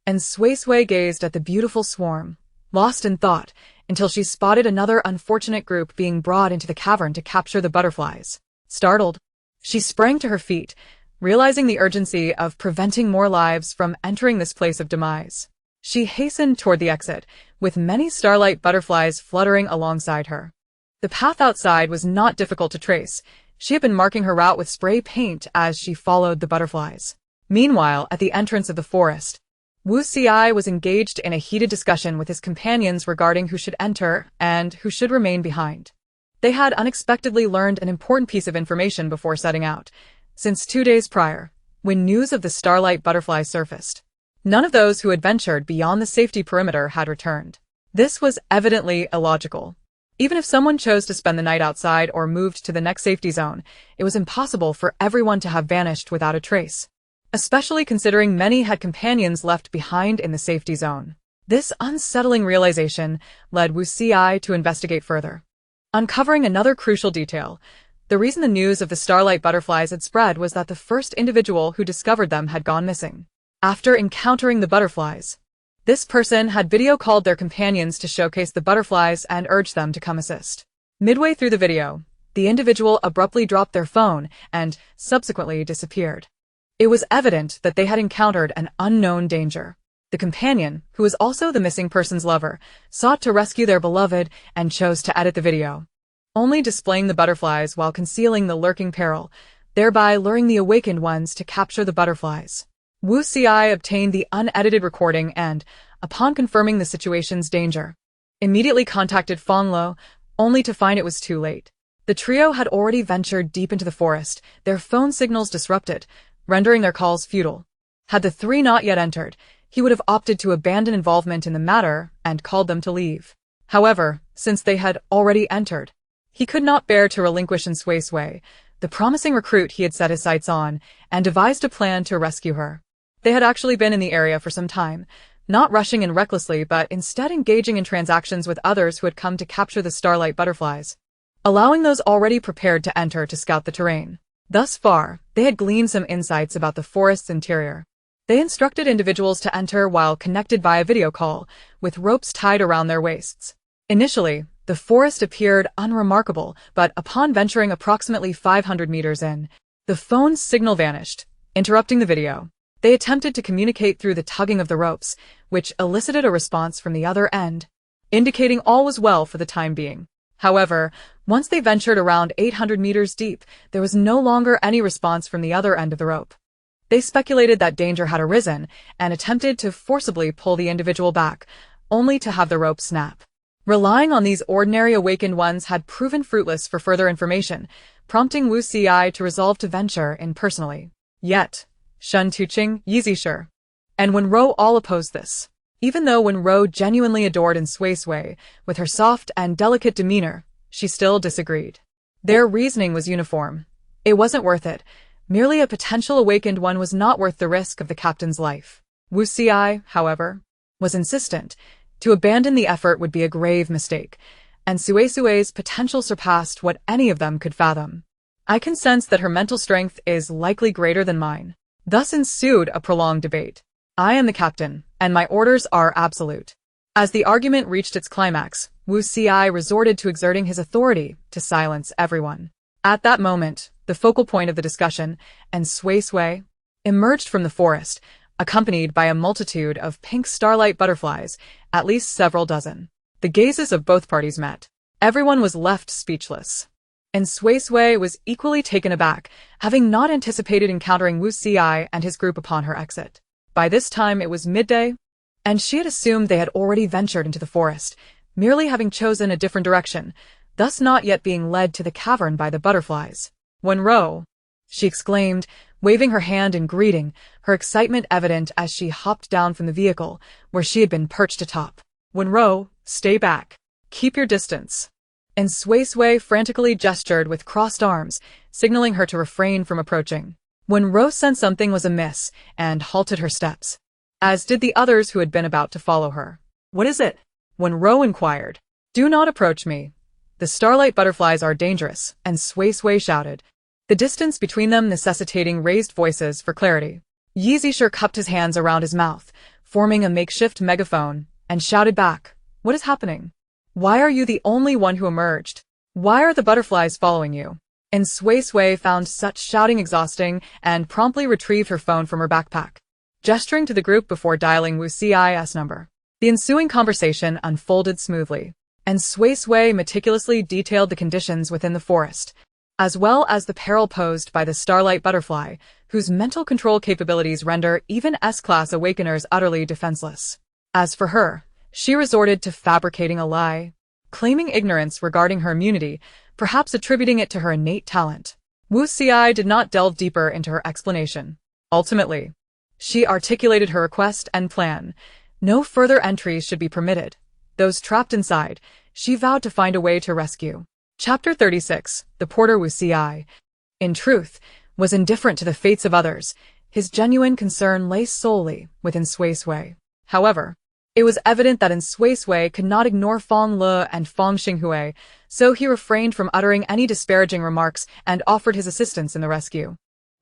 And Suisui gazed at the beautiful swarm, lost in thought, until she spotted another unfortunate group being brought into the cavern to capture the butterflies. Startled, she sprang to her feet, realizing the urgency of preventing more lives from entering this place of demise. She hastened toward the exit, with many starlight butterflies fluttering alongside her. The path outside was not difficult to trace. She had been marking her route with spray paint as she followed the butterflies. Meanwhile, at the entrance of the forest, Suisui was engaged in a heated discussion with his companions regarding who should enter and who should remain behind. They had unexpectedly learned an important piece of information before setting out, since 2 days prior, when news of the starlight butterfly surfaced. None of those who had ventured beyond the safety perimeter had returned. This was evidently illogical. Even if someone chose to spend the night outside or moved to the next safety zone, it was impossible for everyone to have vanished without a trace, especially considering many had companions left behind in the safety zone. This unsettling realization led Suisui to investigate further, uncovering another crucial detail. The reason the news of the starlight butterflies had spread was that the first individual who discovered them had gone missing. After encountering the butterflies, this person had video called their companions to showcase the butterflies and urge them to come assist. Midway through the video, the individual abruptly dropped their phone and subsequently disappeared. It was evident that they had encountered an unknown danger. The companion, who was also the missing person's lover, sought to rescue their beloved and chose to edit the video, only displaying the butterflies while concealing the lurking peril, thereby luring the awakened ones to capture the butterflies. Suisui obtained the unedited recording and, upon confirming the situation's danger, immediately contacted Fonglow, only to find it was too late. The trio had already ventured deep into the forest, their phone signals disrupted, rendering their calls futile. Had the three not yet entered, he would have opted to abandon involvement in the matter and called them to leave. However, since they had already entered, he could not bear to relinquish Suisui, the promising recruit he had set his sights on, and devised a plan to rescue her. They had actually been in the area for some time, not rushing in recklessly but instead engaging in transactions with others who had come to capture the starlight butterflies, allowing those already prepared to enter to scout the terrain. Thus far, they had gleaned some insights about the forest's interior. They instructed individuals to enter while connected via video call, with ropes tied around their waists. Initially, the forest appeared unremarkable, but upon venturing approximately 500 meters in, the phone's signal vanished, interrupting the video. They attempted to communicate through the tugging of the ropes, which elicited a response from the other end, indicating all was well for the time being. However, once they ventured around 800 meters deep, there was no longer any response from the other end of the rope. They speculated that danger had arisen and attempted to forcibly pull the individual back, only to have the rope snap. Relying on these ordinary awakened ones had proven fruitless for further information, prompting Suisui to resolve to venture in personally. Yet, Shun Tuqing, Yizi sure. And Wenro all opposed this. Even though Wenro genuinely adored Suisui, with her soft and delicate demeanor, she still disagreed. Their reasoning was uniform. It wasn't worth it. Merely a potential awakened one was not worth the risk of the captain's life. Suisui, however, was insistent. To abandon the effort would be a grave mistake, and Suisui's potential surpassed what any of them could fathom. I can sense that her mental strength is likely greater than mine. Thus ensued a prolonged debate. I am the captain, and my orders are absolute. As the argument reached its climax, Suisui resorted to exerting his authority to silence everyone. At that moment, the focal point of the discussion, and Suisui emerged from the forest, accompanied by a multitude of pink starlight butterflies, at least several dozen. The gazes of both parties met. Everyone was left speechless. And Suisui was equally taken aback, having not anticipated encountering Suisui and his group upon her exit. By this time it was midday, and she had assumed they had already ventured into the forest, merely having chosen a different direction, thus not yet being led to the cavern by the butterflies. "Wenro!" she exclaimed, waving her hand in greeting, her excitement evident as she hopped down from the vehicle, where she had been perched atop. "Wenro, stay back. Keep your distance." And Suisui frantically gestured with crossed arms, signaling her to refrain from approaching. Wenro sensed something was amiss and halted her steps, as did the others who had been about to follow her. What is it? Wenro inquired. "Do not approach me. The starlight butterflies are dangerous," and Suisui shouted, the distance between them necessitating raised voices for clarity. Yi Zishir cupped his hands around his mouth, forming a makeshift megaphone, and shouted back, "What is happening? Why are you the only one who emerged? Why are the butterflies following you?" And Suisui found such shouting exhausting and promptly retrieved her phone from her backpack, gesturing to the group before dialing Wu Ci's number. The ensuing conversation unfolded smoothly, and Suisui meticulously detailed the conditions within the forest, as well as the peril posed by the starlight butterfly, whose mental control capabilities render even S-class awakeners utterly defenseless. As for her, she resorted to fabricating a lie, claiming ignorance regarding her immunity, perhaps attributing it to her innate talent. Wu Ci did not delve deeper into her explanation. Ultimately, she articulated her request and plan. No further entries should be permitted. Those trapped inside, she vowed to find a way to rescue. Chapter 36. The Porter Wu Ci, in truth, was indifferent to the fates of others. His genuine concern lay solely within Suisui. However, it was evident that Suisui could not ignore Fonglow and Xinghui, so he refrained from uttering any disparaging remarks and offered his assistance in the rescue.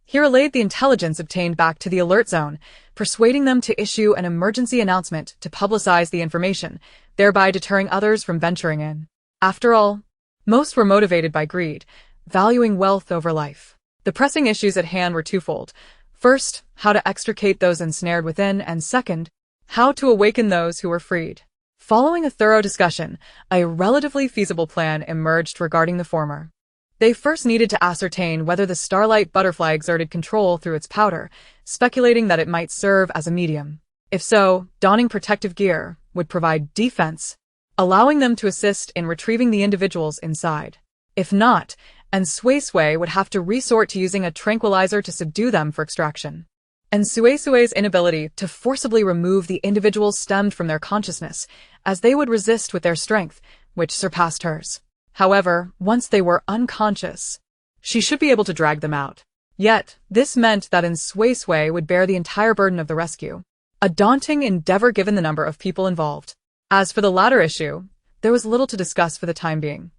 He relayed the intelligence obtained back to the alert zone, persuading them to issue an emergency announcement to publicize the information, thereby deterring others from venturing in. After all, most were motivated by greed, valuing wealth over life. The pressing issues at hand were twofold. First, how to extricate those ensnared within, and second, how to awaken those who were freed. Following a thorough discussion, a relatively feasible plan emerged regarding the former. They first needed to ascertain whether the starlight butterfly exerted control through its powder, speculating that it might serve as a medium. If so, donning protective gear would provide defense, allowing them to assist in retrieving the individuals inside. If not, and Suisui would have to resort to using a tranquilizer to subdue them for extraction. And Suisui's inability to forcibly remove the individuals stemmed from their consciousness, as they would resist with their strength, which surpassed hers. However, once they were unconscious, she should be able to drag them out. Yet, this meant that Suisui would bear the entire burden of the rescue, a daunting endeavor given the number of people involved. As for the latter issue, there was little to discuss for the time being.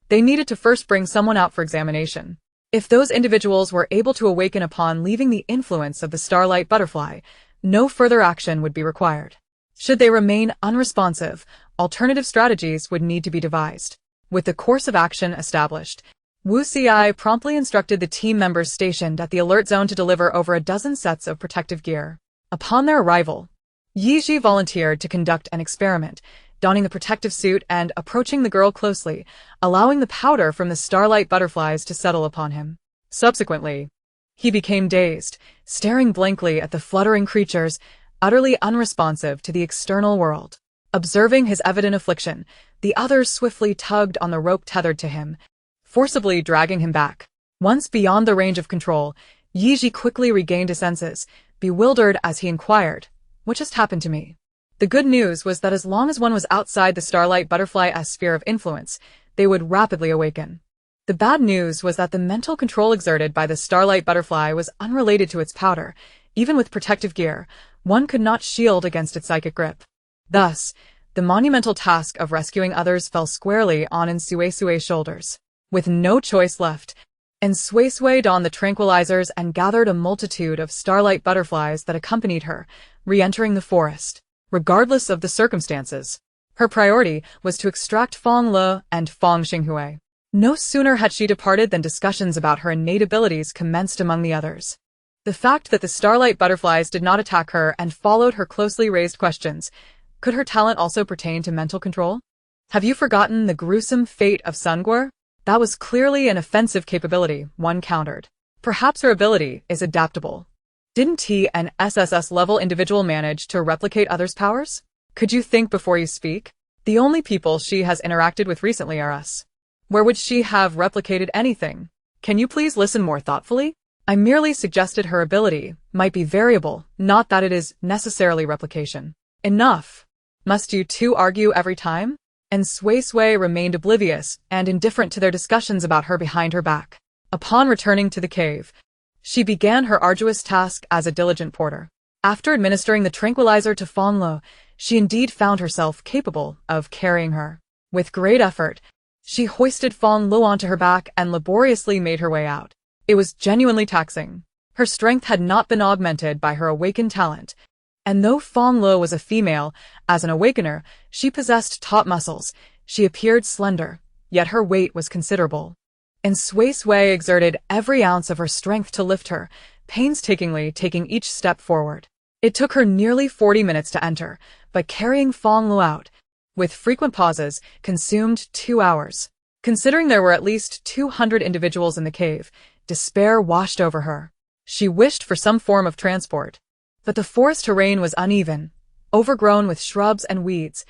They needed to first bring someone out for examination. If those individuals were able to awaken upon leaving the influence of the starlight butterfly, no further action would be required. Should they remain unresponsive, alternative strategies would need to be devised. With the course of action established, Wu Ci promptly instructed the team members stationed at the alert zone to deliver over a dozen sets of protective gear. Upon their arrival, Yi Ji volunteered to conduct an experiment, donning the protective suit and approaching the girl closely, allowing the powder from the starlight butterflies to settle upon him. Subsequently, he became dazed, staring blankly at the fluttering creatures, utterly unresponsive to the external world. Observing his evident affliction, the others swiftly tugged on the rope tethered to him, forcibly dragging him back. Once beyond the range of control, Yi Ji quickly regained his senses, bewildered as he inquired, "What just happened to me?" The good news was that as long as one was outside the starlight butterfly's sphere of influence, they would rapidly awaken. The bad news was that the mental control exerted by the starlight butterfly was unrelated to its powder. Even with protective gear, one could not shield against its psychic grip. Thus, the monumental task of rescuing others fell squarely on Suisui's shoulders. With no choice left, Suisui donned the tranquilizers and gathered a multitude of starlight butterflies that accompanied her, re-entering the forest. Regardless of the circumstances, her priority was to extract Fonglow and Xinghui. No sooner had she departed than discussions about her innate abilities commenced among the others. The fact that the starlight butterflies did not attack her and followed her closely raised questions. Could her talent also pertain to mental control? Have you forgotten the gruesome fate of Sunguor? That was clearly an offensive capability, one countered. Perhaps her ability is adaptable. Didn't he, an SSS-level individual, manage to replicate others' powers? Could you think before you speak? The only people she has interacted with recently are us. Where would she have replicated anything? Can you please listen more thoughtfully? I merely suggested her ability might be variable, not that it is necessarily replication. Enough. Must you two argue every time? And Suisui remained oblivious and indifferent to their discussions about her behind her back. Upon returning to the cave, she began her arduous task as a diligent porter. After administering the tranquilizer to Fonglow, she indeed found herself capable of carrying her. With great effort, she hoisted Fonglow onto her back and laboriously made her way out. It was genuinely taxing. Her strength had not been augmented by her awakened talent, and though Fonglow was a female, as an awakener, she possessed taut muscles. She appeared slender, yet her weight was considerable. And Suisui exerted every ounce of her strength to lift her, painstakingly taking each step forward. It took her nearly 40 minutes to enter, but carrying Fonglow out, with frequent pauses, consumed 2 hours. Considering there were at least 200 individuals in the cave, despair washed over her. She wished for some form of transport. But the forest terrain was uneven, overgrown with shrubs and weeds.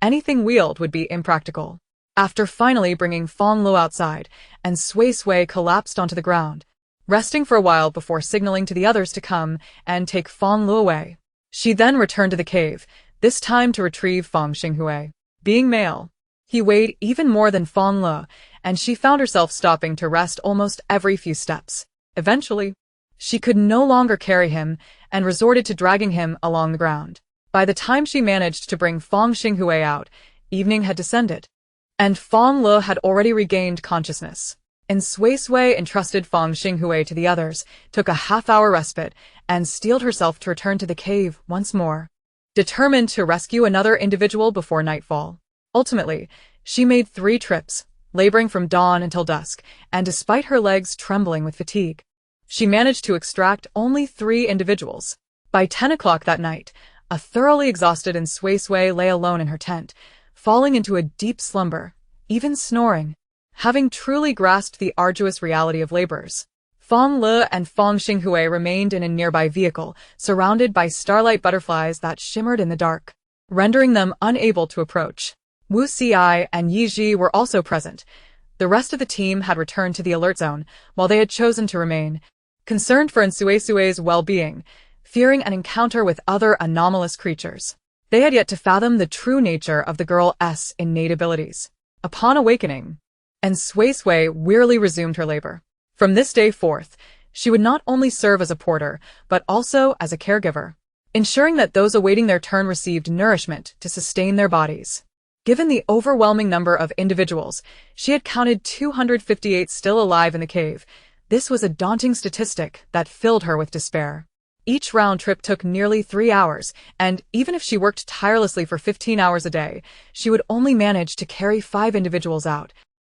Anything wheeled would be impractical. After finally bringing Fonglow outside, and Suisui collapsed onto the ground, resting for a while before signaling to the others to come and take Fonglow away. She then returned to the cave, this time to retrieve Feng Xinghui. Being male, he weighed even more than Fonglow, and she found herself stopping to rest almost every few steps. Eventually, she could no longer carry him and resorted to dragging him along the ground. By the time she managed to bring Feng Xinghui out, evening had descended, and Fonglow had already regained consciousness. And Suisui entrusted Feng Xinghui to the others, took a half-hour respite, and steeled herself to return to the cave once more, determined to rescue another individual before nightfall. Ultimately, she made 3 trips, laboring from dawn until dusk, and despite her legs trembling with fatigue, she managed to extract only 3 individuals. By 10 o'clock that night, a thoroughly exhausted and Suisui lay alone in her tent, falling into a deep slumber, even snoring. Having truly grasped the arduous reality of labors, Fonglow and Feng Xinghui remained in a nearby vehicle, surrounded by starlight butterflies that shimmered in the dark, rendering them unable to approach. Wu Xi and Yi Ji were also present. The rest of the team had returned to the alert zone, while they had chosen to remain, concerned for Suisui's well-being, fearing an encounter with other anomalous creatures. They had yet to fathom the true nature of the girl's innate abilities. Upon awakening, Suisui wearily resumed her labor. From this day forth, she would not only serve as a porter, but also as a caregiver, ensuring that those awaiting their turn received nourishment to sustain their bodies. Given the overwhelming number of individuals, she had counted 258 still alive in the cave. This was a daunting statistic that filled her with despair. Each round trip took nearly 3 hours, and even if she worked tirelessly for 15 hours a day, she would only manage to carry 5 individuals out,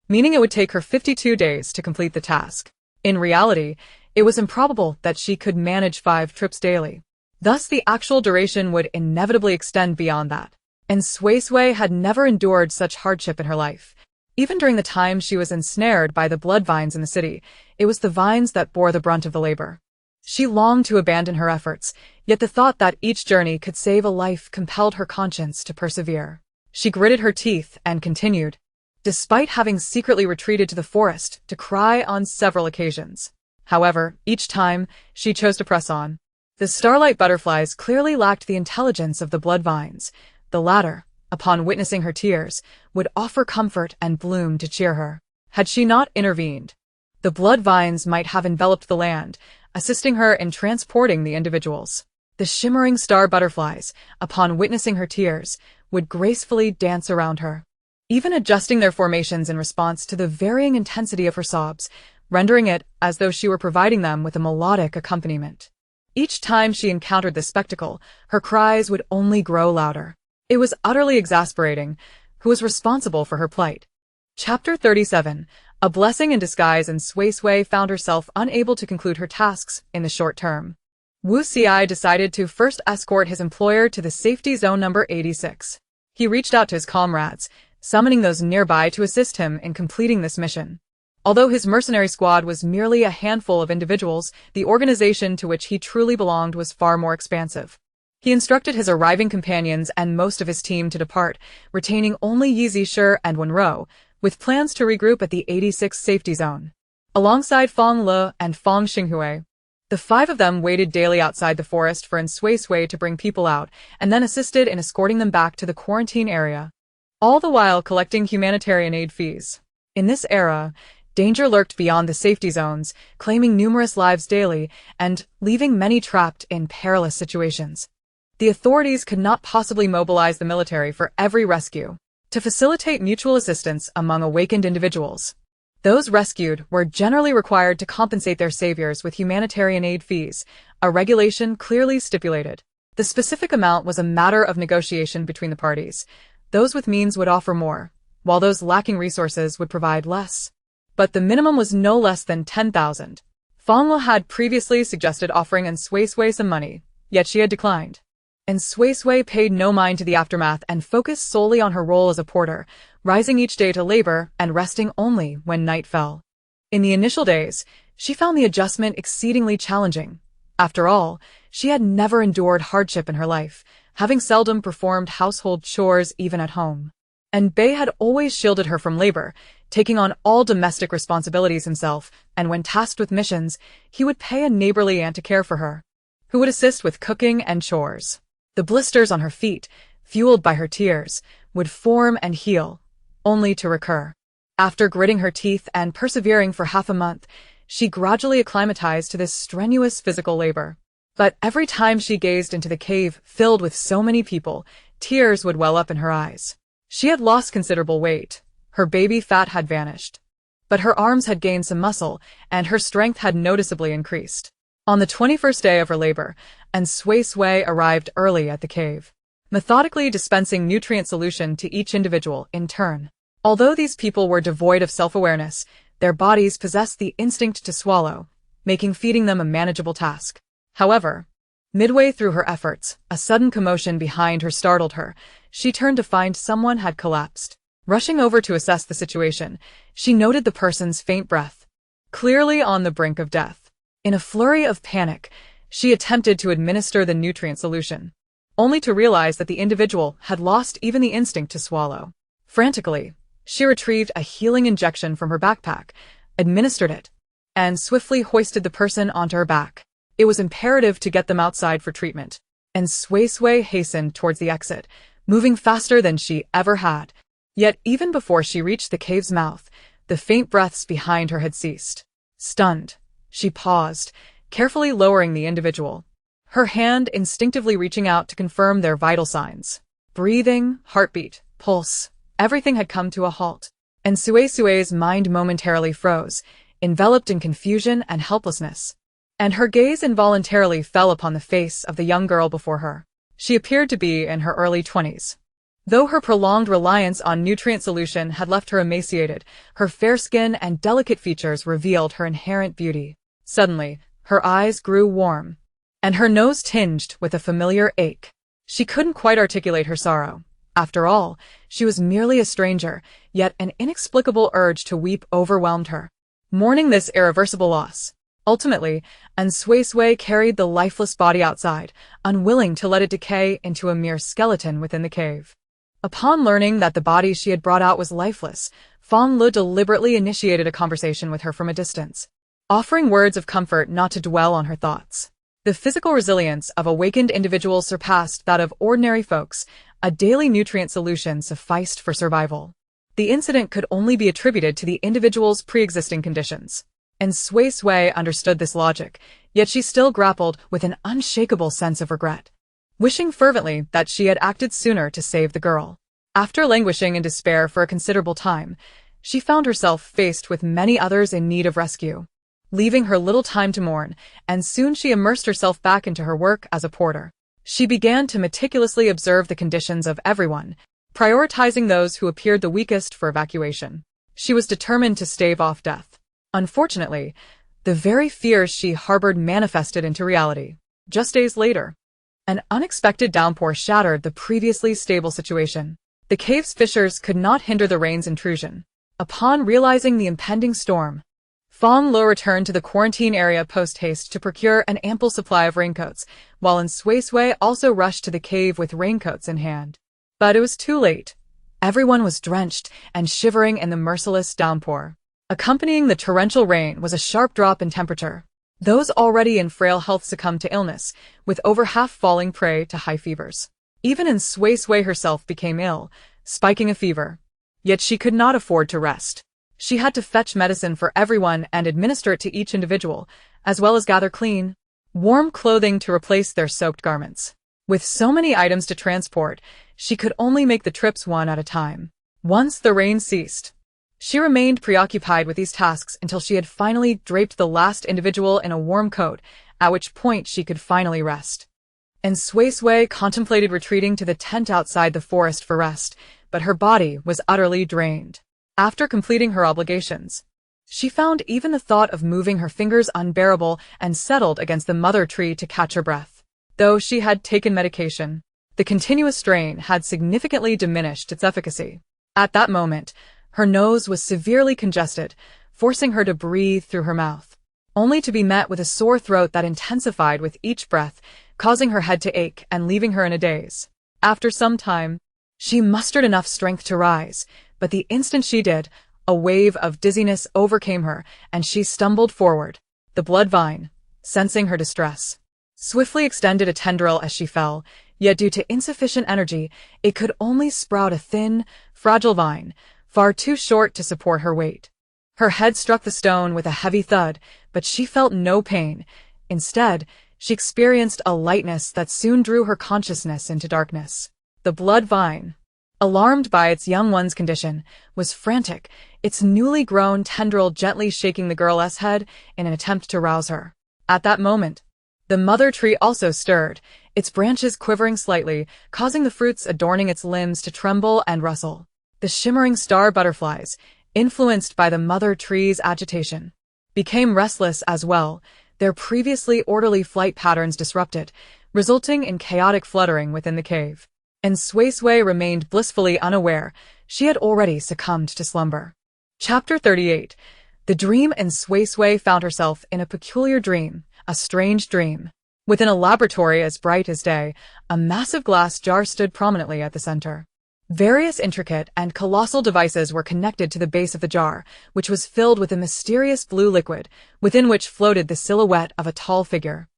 meaning it would take her 52 days to complete the task. In reality, it was improbable that she could manage 5 trips daily. Thus, the actual duration would inevitably extend beyond that. And Suisui had never endured such hardship in her life. Even during the time she was ensnared by the blood vines in the city, it was the vines that bore the brunt of the labor. She longed to abandon her efforts, yet the thought that each journey could save a life compelled her conscience to persevere. She gritted her teeth and continued, despite having secretly retreated to the forest to cry on several occasions. However, each time, she chose to press on. The starlight butterflies clearly lacked the intelligence of the blood vines. The latter, upon witnessing her tears, would offer comfort and bloom to cheer her. Had she not intervened, the blood vines might have enveloped the land, assisting her in transporting the individuals. The shimmering star butterflies, upon witnessing her tears, would gracefully dance around her, even adjusting their formations in response to the varying intensity of her sobs, rendering it as though she were providing them with a melodic accompaniment. Each time she encountered this spectacle, her cries would only grow louder. It was utterly exasperating. Who was responsible for her plight? Chapter 37. A blessing in disguise, and Suisui found herself unable to conclude her tasks in the short term. Wu Xi decided to first escort his employer to the safety zone number 86. He reached out to his comrades, summoning those nearby to assist him in completing this mission. Although his mercenary squad was merely a handful of individuals, the organization to which he truly belonged was far more expansive. He instructed his arriving companions and most of his team to depart, retaining only Yi Zishir and Wenro, with plans to regroup at the 86th safety zone. Alongside Fonglow and Fongxinghui, the five of them waited daily outside the forest for Suisui to bring people out, and then assisted in escorting them back to the quarantine area, all the while collecting humanitarian aid fees. In this era, danger lurked beyond the safety zones, claiming numerous lives daily and leaving many trapped in perilous situations. The authorities could not possibly mobilize the military for every rescue to facilitate mutual assistance among awakened individuals. Those rescued were generally required to compensate their saviors with humanitarian aid fees, a regulation clearly stipulated. The specific amount was a matter of negotiation between the parties. Those with means would offer more, while those lacking resources would provide less. But the minimum was no less than 10,000. Fonglow had previously suggested offering Suisui some money, yet she had declined. Suisui paid no mind to the aftermath and focused solely on her role as a porter, rising each day to labor and resting only when night fell. In the initial days, she found the adjustment exceedingly challenging. After all, she had never endured hardship in her life, having seldom performed household chores even at home. And Bei had always shielded her from labor, taking on all domestic responsibilities himself, and when tasked with missions, he would pay a neighborly aunt to care for her, who would assist with cooking and chores. The blisters on her feet, fueled by her tears, would form and heal, only to recur. After gritting her teeth and persevering for half a month, she gradually acclimatized to this strenuous physical labor. But every time she gazed into the cave filled with so many people, tears would well up in her eyes. She had lost considerable weight. Her baby fat had vanished. But her arms had gained some muscle, and her strength had noticeably increased. On the 21st day of her labor, Suisui arrived early at the cave, methodically dispensing nutrient solution to each individual in turn. Although these people were devoid of self-awareness, their bodies possessed the instinct to swallow, making feeding them a manageable task. However, midway through her efforts, a sudden commotion behind her startled her. She turned to find someone had collapsed. Rushing over to assess the situation, she noted the person's faint breath, clearly on the brink of death. In a flurry of panic, she attempted to administer the nutrient solution, only to realize that the individual had lost even the instinct to swallow. Frantically, she retrieved a healing injection from her backpack, administered it, and swiftly hoisted the person onto her back. It was imperative to get them outside for treatment, and Suisui hastened towards the exit, moving faster than she ever had. Yet even before she reached the cave's mouth, the faint breaths behind her had ceased. Stunned, she paused, carefully lowering the individual, her hand instinctively reaching out to confirm their vital signs. Breathing, heartbeat, pulse, everything had come to a halt, and Suisui's mind momentarily froze, enveloped in confusion and helplessness. And her gaze involuntarily fell upon the face of the young girl before her. She appeared to be in her early 20s. Though her prolonged reliance on nutrient solution had left her emaciated, her fair skin and delicate features revealed her inherent beauty. Suddenly, her eyes grew warm, and her nose tinged with a familiar ache. She couldn't quite articulate her sorrow. After all, she was merely a stranger, yet an inexplicable urge to weep overwhelmed her. Mourning this irreversible loss, ultimately, Suisui carried the lifeless body outside, unwilling to let it decay into a mere skeleton within the cave. Upon learning that the body she had brought out was lifeless, Fonglow deliberately initiated a conversation with her from a distance, offering words of comfort not to dwell on her thoughts. The physical resilience of awakened individuals surpassed that of ordinary folks. A daily nutrient solution sufficed for survival. The incident could only be attributed to the individual's pre-existing conditions. And Suisui understood this logic, yet she still grappled with an unshakable sense of regret, wishing fervently that she had acted sooner to save the girl. After languishing in despair for a considerable time, she found herself faced with many others in need of rescue, leaving her little time to mourn, and soon she immersed herself back into her work as a porter. She began to meticulously observe the conditions of everyone, prioritizing those who appeared the weakest for evacuation. She was determined to stave off death. Unfortunately, the very fears she harbored manifested into reality. Just days later, an unexpected downpour shattered the previously stable situation. The cave's fissures could not hinder the rain's intrusion. Upon realizing the impending storm, Fonglow returned to the quarantine area post-haste to procure an ample supply of raincoats, while Suisui also rushed to the cave with raincoats in hand. But it was too late. Everyone was drenched and shivering in the merciless downpour. Accompanying the torrential rain was a sharp drop in temperature. Those already in frail health succumbed to illness, with over half falling prey to high fevers. Even Suisui herself became ill, spiking a fever. Yet she could not afford to rest. She had to fetch medicine for everyone and administer it to each individual, as well as gather clean, warm clothing to replace their soaked garments. With so many items to transport, she could only make the trips one at a time. Once the rain ceased, she remained preoccupied with these tasks until she had finally draped the last individual in a warm coat, at which point she could finally rest. And Suisui contemplated retreating to the tent outside the forest for rest, but her body was utterly drained. After completing her obligations, she found even the thought of moving her fingers unbearable and settled against the mother tree to catch her breath. Though she had taken medication, the continuous strain had significantly diminished its efficacy. At that moment, her nose was severely congested, forcing her to breathe through her mouth, only to be met with a sore throat that intensified with each breath, causing her head to ache and leaving her in a daze. After some time, she mustered enough strength to rise, but the instant she did, a wave of dizziness overcame her, and she stumbled forward. The blood vine, sensing her distress, swiftly extended a tendril as she fell, yet due to insufficient energy, it could only sprout a thin, fragile vine, far too short to support her weight. Her head struck the stone with a heavy thud, but she felt no pain. Instead, she experienced a lightness that soon drew her consciousness into darkness. The blood vine, alarmed by its young one's condition, was frantic, its newly grown tendril gently shaking the girl's head in an attempt to rouse her. At that moment, the mother tree also stirred, its branches quivering slightly, causing the fruits adorning its limbs to tremble and rustle. The shimmering star butterflies, influenced by the mother tree's agitation, became restless as well, their previously orderly flight patterns disrupted, resulting in chaotic fluttering within the cave. And Suisui remained blissfully unaware she had already succumbed to slumber. Chapter 38. The dream, and Suisui found herself in a peculiar dream, a strange dream. Within a laboratory as bright as day, a massive glass jar stood prominently at the center. Various intricate and colossal devices were connected to the base of the jar, which was filled with a mysterious blue liquid, within which floated the silhouette of a tall figure.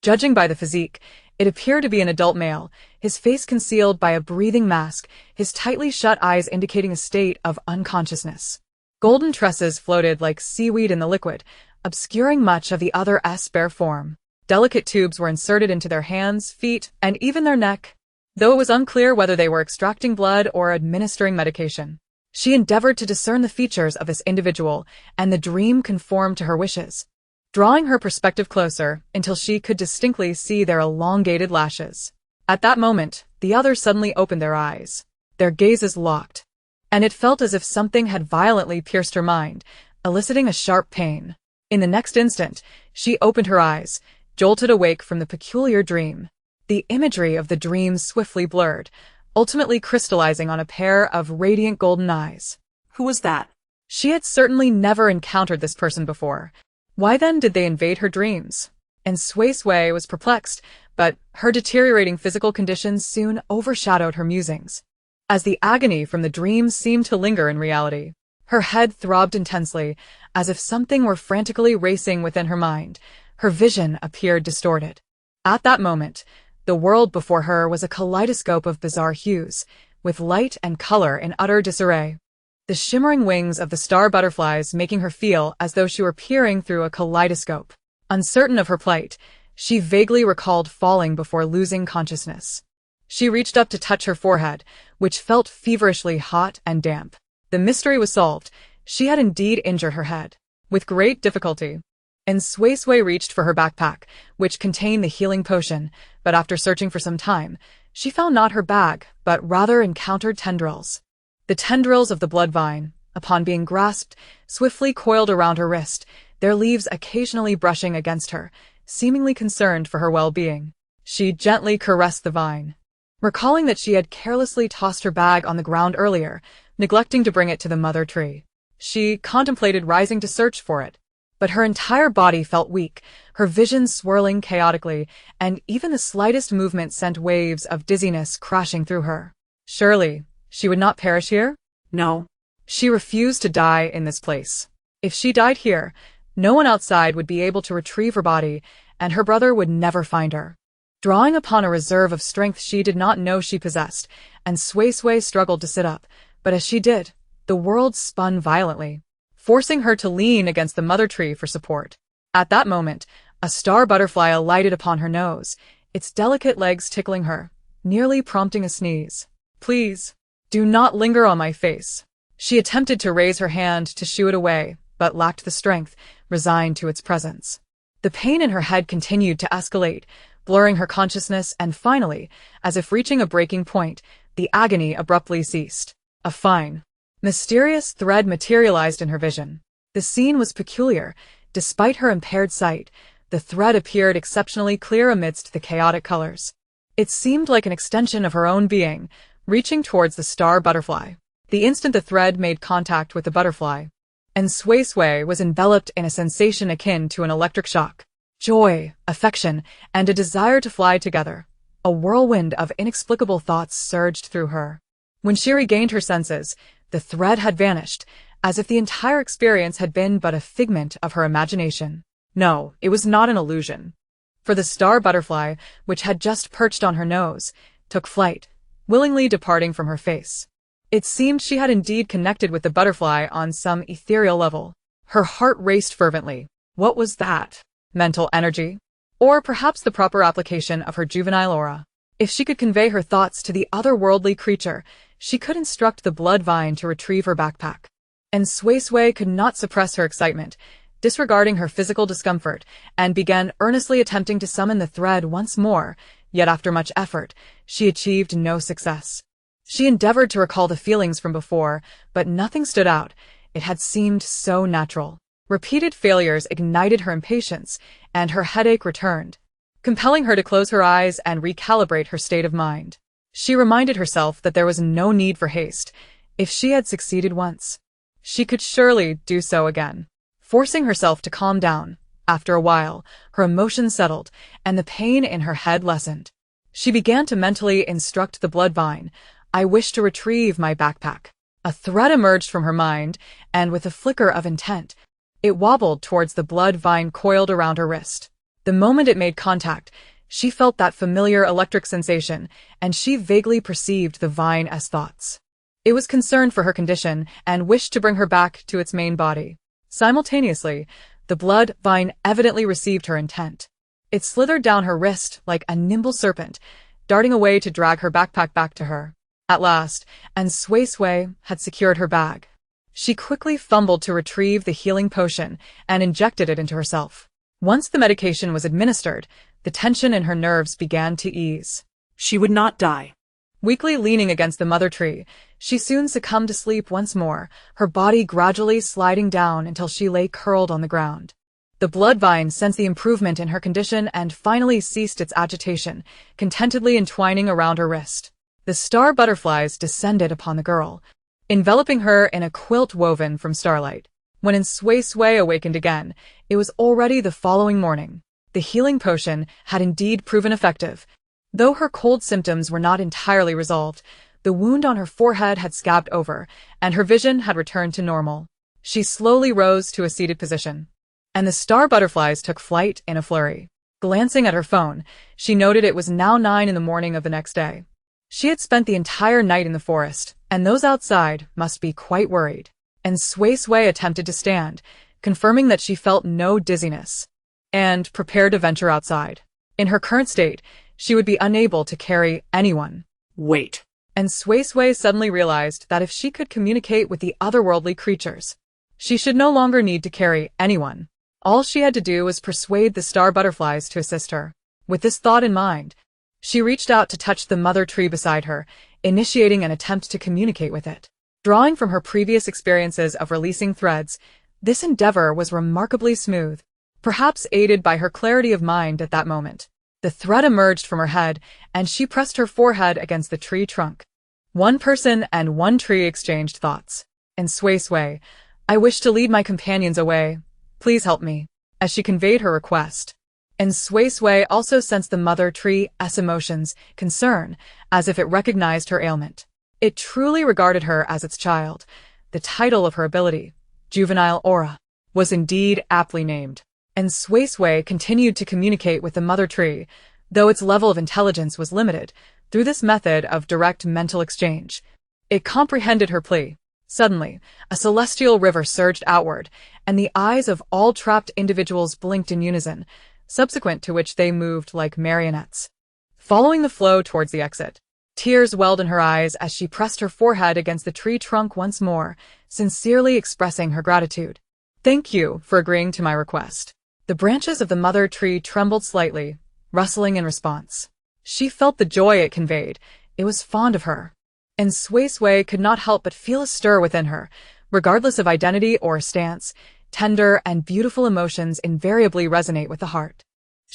Judging by the physique, it appeared to be an adult male, his face concealed by a breathing mask, his tightly shut eyes indicating a state of unconsciousness. Golden tresses floated like seaweed in the liquid, obscuring much of the other's bare form. Delicate tubes were inserted into their hands, feet, and even their neck, though it was unclear whether they were extracting blood or administering medication. She endeavored to discern the features of this individual, and the dream conformed to her wishes, drawing her perspective closer until she could distinctly see their elongated lashes. At that moment, the others suddenly opened their eyes. Their gazes locked, and it felt as if something had violently pierced her mind, eliciting a sharp pain. In the next instant, she opened her eyes, jolted awake from the peculiar dream. The imagery of the dream swiftly blurred, ultimately crystallizing on a pair of radiant golden eyes. Who was that? She had certainly never encountered this person before. Why then did they invade her dreams? And Suisui was perplexed, but her deteriorating physical conditions soon overshadowed her musings. As the agony from the dream seemed to linger in reality, her head throbbed intensely, as if something were frantically racing within her mind. Her vision appeared distorted. At that moment, the world before her was a kaleidoscope of bizarre hues, with light and color in utter disarray. The shimmering wings of the star butterflies making her feel as though she were peering through a kaleidoscope. Uncertain of her plight, she vaguely recalled falling before losing consciousness. She reached up to touch her forehead, which felt feverishly hot and damp. The mystery was solved. She had indeed injured her head. With great difficulty, and Suisui reached for her backpack, which contained the healing potion, but after searching for some time, she found not her bag, but rather encountered tendrils. The tendrils of the blood vine, upon being grasped, swiftly coiled around her wrist, their leaves occasionally brushing against her, seemingly concerned for her well-being. She gently caressed the vine, recalling that she had carelessly tossed her bag on the ground earlier, neglecting to bring it to the mother tree. She contemplated rising to search for it, but her entire body felt weak, her vision swirling chaotically, and even the slightest movement sent waves of dizziness crashing through her. Surely, She would not perish here? No. She refused to die in this place. If she died here, no one outside would be able to retrieve her body, and her brother would never find her. Drawing upon a reserve of strength she did not know she possessed, and Suisui struggled to sit up, but as she did, the world spun violently, forcing her to lean against the mother tree for support. At that moment, a star butterfly alighted upon her nose, its delicate legs tickling her, nearly prompting a sneeze. Please, do not linger on my face. She attempted to raise her hand to shoo it away, but lacked the strength, resigned to its presence. The pain in her head continued to escalate, blurring her consciousness, and finally, as if reaching a breaking point, the agony abruptly ceased. A fine, mysterious thread materialized in her vision. The scene was peculiar. Despite her impaired sight, the thread appeared exceptionally clear amidst the chaotic colors. It seemed like an extension of her own being, reaching towards the star butterfly. The instant the thread made contact with the butterfly, and Suisui was enveloped in a sensation akin to an electric shock. Joy, affection, and a desire to fly together. A whirlwind of inexplicable thoughts surged through her. When she regained her senses, the thread had vanished, as if the entire experience had been but a figment of her imagination. No, it was not an illusion. For the star butterfly, which had just perched on her nose, took flight, willingly departing from her face. It seemed she had indeed connected with the butterfly on some ethereal level. Her heart raced fervently. What was that? Mental energy? Or perhaps the proper application of her juvenile aura? If she could convey her thoughts to the otherworldly creature, she could instruct the blood vine to retrieve her backpack. And Suisui could not suppress her excitement, disregarding her physical discomfort, and began earnestly attempting to summon the thread once more, yet after much effort, she achieved no success. She endeavored to recall the feelings from before, but nothing stood out. It had seemed so natural. Repeated failures ignited her impatience, and her headache returned, compelling her to close her eyes and recalibrate her state of mind. She reminded herself that there was no need for haste. If she had succeeded once, she could surely do so again. Forcing herself to calm down, after a while, her emotions settled, and the pain in her head lessened. She began to mentally instruct the blood vine. I wish to retrieve my backpack. A thread emerged from her mind, and with a flicker of intent, it wobbled towards the blood vine coiled around her wrist. The moment it made contact, she felt that familiar electric sensation, and she vaguely perceived the vine as thoughts. It was concerned for her condition and wished to bring her back to its main body. Simultaneously, the blood vine evidently received her intent. It slithered down her wrist like a nimble serpent, darting away to drag her backpack back to her. At last, and Suisui had secured her bag. She quickly fumbled to retrieve the healing potion and injected it into herself. Once the medication was administered, the tension in her nerves began to ease. She would not die. Weakly leaning against the mother tree, she soon succumbed to sleep once more, her body gradually sliding down until she lay curled on the ground. The blood vine sensed the improvement in her condition and finally ceased its agitation, contentedly entwining around her wrist. The star butterflies descended upon the girl, enveloping her in a quilt woven from starlight. When Suisui awakened again, it was already the following morning. The healing potion had indeed proven effective. Though her cold symptoms were not entirely resolved, the wound on her forehead had scabbed over, and her vision had returned to normal. She slowly rose to a seated position, and the star butterflies took flight in a flurry. Glancing at her phone, she noted it was now 9 in the morning of the next day. She had spent the entire night in the forest, and those outside must be quite worried. And Suisui attempted to stand, confirming that she felt no dizziness, and prepared to venture outside. In her current state, she would be unable to carry anyone. Wait. And Suisui suddenly realized that if she could communicate with the otherworldly creatures, she should no longer need to carry anyone. All she had to do was persuade the star butterflies to assist her. With this thought in mind, she reached out to touch the mother tree beside her, initiating an attempt to communicate with it. Drawing from her previous experiences of releasing threads, this endeavor was remarkably smooth, perhaps aided by her clarity of mind at that moment. The thread emerged from her head, and she pressed her forehead against the tree trunk. One person and one tree exchanged thoughts. And Suisui, I wish to lead my companions away. Please help me, as she conveyed her request. And Suisui also sensed the mother tree's emotions, concern, as if it recognized her ailment. It truly regarded her as its child. The title of her ability, Juvenile Aura, was indeed aptly named. And Suisui continued to communicate with the mother tree, though its level of intelligence was limited, through this method of direct mental exchange. It comprehended her plea. Suddenly, a celestial river surged outward, and the eyes of all trapped individuals blinked in unison, subsequent to which they moved like marionettes. Following the flow towards the exit, tears welled in her eyes as she pressed her forehead against the tree trunk once more, sincerely expressing her gratitude. Thank you for agreeing to my request. The branches of the mother tree trembled slightly, rustling in response. She felt the joy it conveyed. It was fond of her. And Suisui could not help but feel a stir within her. Regardless of identity or stance, tender and beautiful emotions invariably resonate with the heart.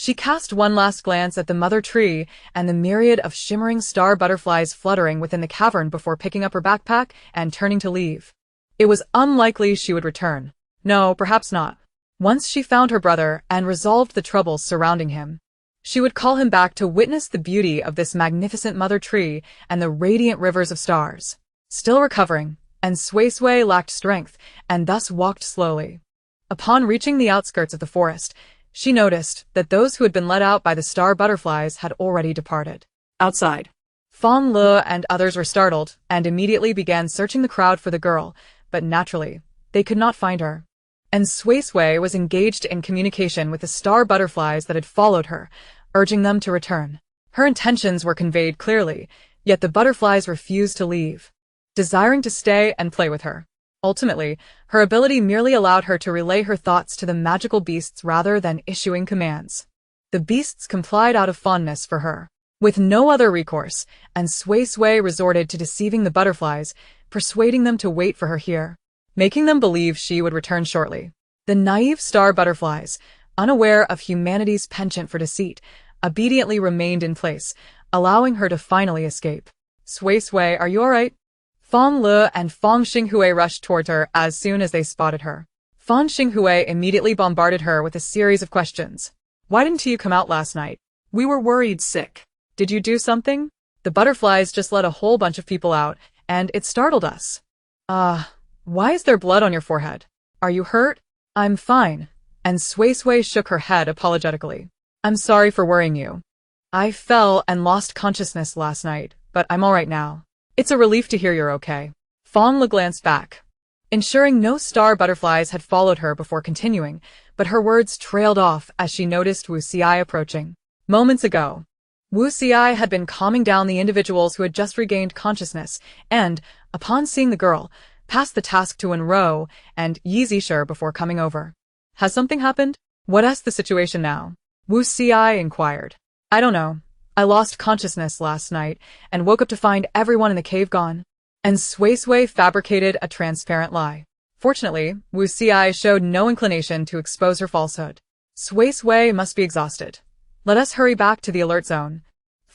She cast one last glance at the mother tree and the myriad of shimmering star butterflies fluttering within the cavern before picking up her backpack and turning to leave. It was unlikely she would return. No, perhaps not. Once she found her brother and resolved the troubles surrounding him, she would call him back to witness the beauty of this magnificent mother tree and the radiant rivers of stars. Still recovering, and Suisui lacked strength and thus walked slowly. Upon reaching the outskirts of the forest, she noticed that those who had been let out by the star butterflies had already departed. Outside. Fonglow and others were startled and immediately began searching the crowd for the girl, but naturally, they could not find her. And Suisui was engaged in communication with the star butterflies that had followed her, urging them to return. Her intentions were conveyed clearly, yet the butterflies refused to leave, desiring to stay and play with her. Ultimately, her ability merely allowed her to relay her thoughts to the magical beasts rather than issuing commands. The beasts complied out of fondness for her. With no other recourse, and Suisui resorted to deceiving the butterflies, persuading them to wait for her here, making them believe she would return shortly. The naive star butterflies, unaware of humanity's penchant for deceit, obediently remained in place, allowing her to finally escape. Suisui, are you all right? Fonglow and Fong Xinghui rushed toward her as soon as they spotted her. Fong Xinghui immediately bombarded her with a series of questions. Why didn't you come out last night? We were worried sick. Did you do something? The butterflies just let a whole bunch of people out, and it startled us. Why is there blood on your forehead? Are you hurt? I'm fine. And Suisui shook her head apologetically. I'm sorry for worrying you. I fell and lost consciousness last night, but I'm all right now. It's a relief to hear you're okay. Fonglow glanced back, ensuring no star butterflies had followed her before continuing, but her words trailed off as she noticed Suisui approaching. Moments ago, Suisui had been calming down the individuals who had just regained consciousness, and, upon seeing the girl, passed the task to Enro and Yizishir before coming over. Has something happened? What's the situation now? Suisui inquired. I don't know. I lost consciousness last night and woke up to find everyone in the cave gone. And Suisui fabricated a transparent lie. Fortunately, Suisui showed no inclination to expose her falsehood. Suisui must be exhausted. Let us hurry back to the alert zone.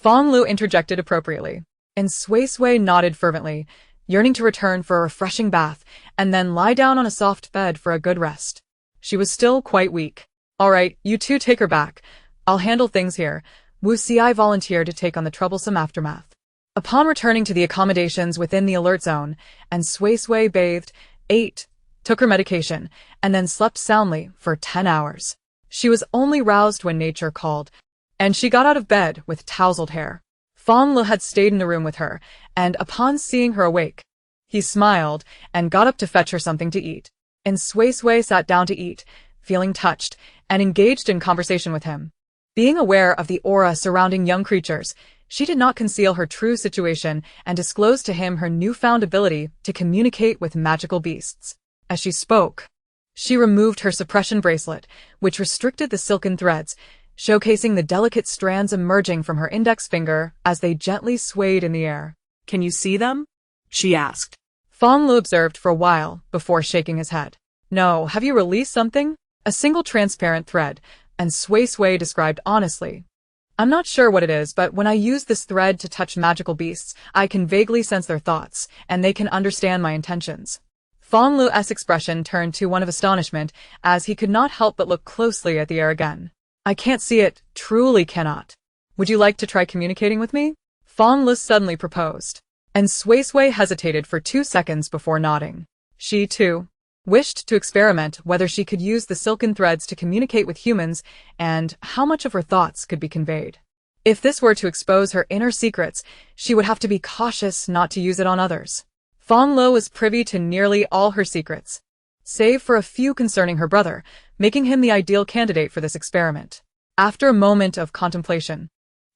Fonglow interjected appropriately, and Suisui nodded fervently, yearning to return for a refreshing bath and then lie down on a soft bed for a good rest. She was still quite weak. All right, you two take her back. I'll handle things here. Suisui volunteered to take on the troublesome aftermath. Upon returning to the accommodations within the alert zone, and Suisui bathed, ate, took her medication, and then slept soundly for 10 hours. She was only roused when nature called, and she got out of bed with tousled hair. Fonglow had stayed in the room with her, and upon seeing her awake, he smiled and got up to fetch her something to eat. And Suisui sat down to eat, feeling touched, and engaged in conversation with him. Being aware of the aura surrounding young creatures, she did not conceal her true situation and disclosed to him her newfound ability to communicate with magical beasts. As she spoke, she removed her suppression bracelet, which restricted the silken threads, showcasing the delicate strands emerging from her index finger as they gently swayed in the air. Can you see them? She asked. Fonglow observed for a while before shaking his head. No, have you released something? A single transparent thread, and Suisui described honestly. I'm not sure what it is, but when I use this thread to touch magical beasts, I can vaguely sense their thoughts, and they can understand my intentions. Fonglow's expression turned to one of astonishment, as he could not help but look closely at the air again. I can't see it, truly cannot. Would you like to try communicating with me? Fonglow suddenly proposed. and Suisui hesitated for 2 seconds before nodding. She, too, wished to experiment whether she could use the silken threads to communicate with humans and how much of her thoughts could be conveyed. If this were to expose her inner secrets, she would have to be cautious not to use it on others. Fonglow was privy to nearly all her secrets, save for a few concerning her brother, making him the ideal candidate for this experiment. After a moment of contemplation,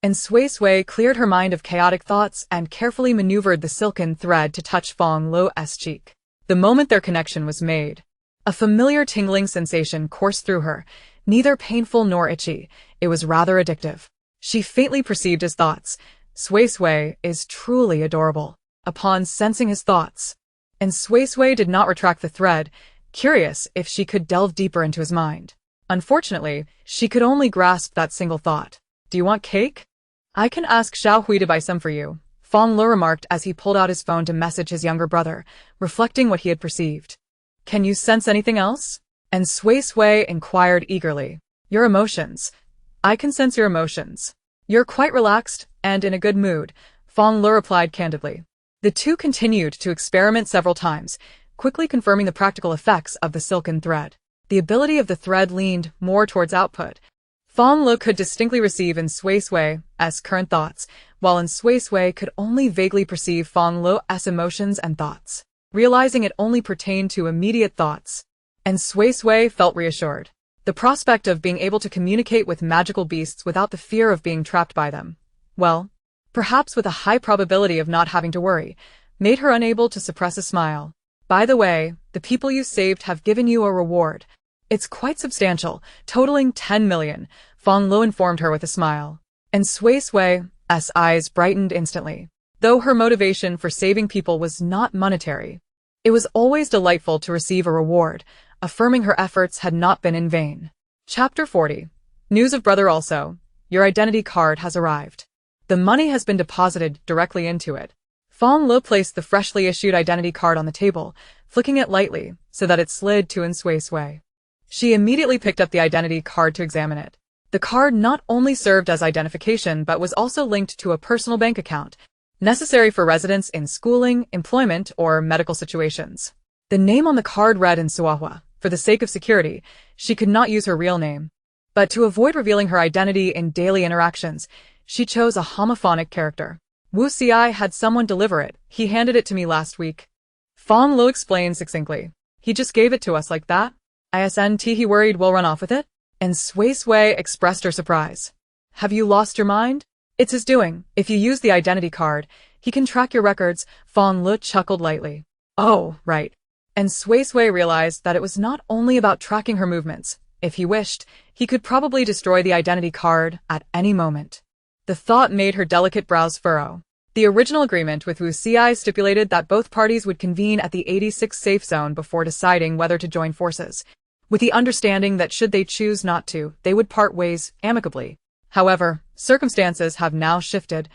Suisui cleared her mind of chaotic thoughts and carefully maneuvered the silken thread to touch Fonglow's cheek. The moment their connection was made, a familiar tingling sensation coursed through her, neither painful nor itchy. It was rather addictive. She faintly perceived his thoughts. Suisui is truly adorable. Upon sensing his thoughts, Suisui did not retract the thread, curious if she could delve deeper into his mind. Unfortunately, she could only grasp that single thought. Do you want cake? I can ask Xiaohui to buy some for you, Fonglow remarked as he pulled out his phone to message his younger brother, reflecting what he had perceived. Can you sense anything else? Suisui inquired eagerly. Your emotions. I can sense your emotions. You're quite relaxed and in a good mood, Fonglow replied candidly. The two continued to experiment several times, quickly confirming the practical effects of the silken thread. The ability of the thread leaned more towards output. Fonglow could distinctly receive Suisui's current thoughts, while Suisui could only vaguely perceive Fonglow's emotions and thoughts. Realizing it only pertained to immediate thoughts, Suisui felt reassured. The prospect of being able to communicate with magical beasts without the fear of being trapped by them, well, perhaps with a high probability of not having to worry, made her unable to suppress a smile. By the way, the people you saved have given you a reward. It's quite substantial, totaling 10 million, Fonglow informed her with a smile. Suisui's eyes brightened instantly. Though her motivation for saving people was not monetary, it was always delightful to receive a reward, affirming her efforts had not been in vain. Chapter 40. News of brother also. Your identity card has arrived. The money has been deposited directly into it. Fonglow placed the freshly issued identity card on the table, flicking it lightly so that it slid to Suisui. She immediately picked up the identity card to examine it. The card not only served as identification but was also linked to a personal bank account, necessary for residents in schooling, employment, or medical situations. The name on the card read in Suahua. For the sake of security, she could not use her real name. But to avoid revealing her identity in daily interactions, she chose a homophonic character. Suisui had someone deliver it. He handed it to me last week. Fonglow explained succinctly. He just gave it to us like that? Isn't he worried we'll run off with it? Suisui expressed her surprise. Have you lost your mind? It's his doing. If you use the identity card, he can track your records, Fonglow chuckled lightly. Oh, right. Suisui realized that it was not only about tracking her movements. If he wished, he could probably destroy the identity card at any moment. The thought made her delicate brows furrow. The original agreement with Suisui stipulated that both parties would convene at the 86 safe zone before deciding whether to join forces, with the understanding that should they choose not to, they would part ways amicably. However, circumstances have now shifted,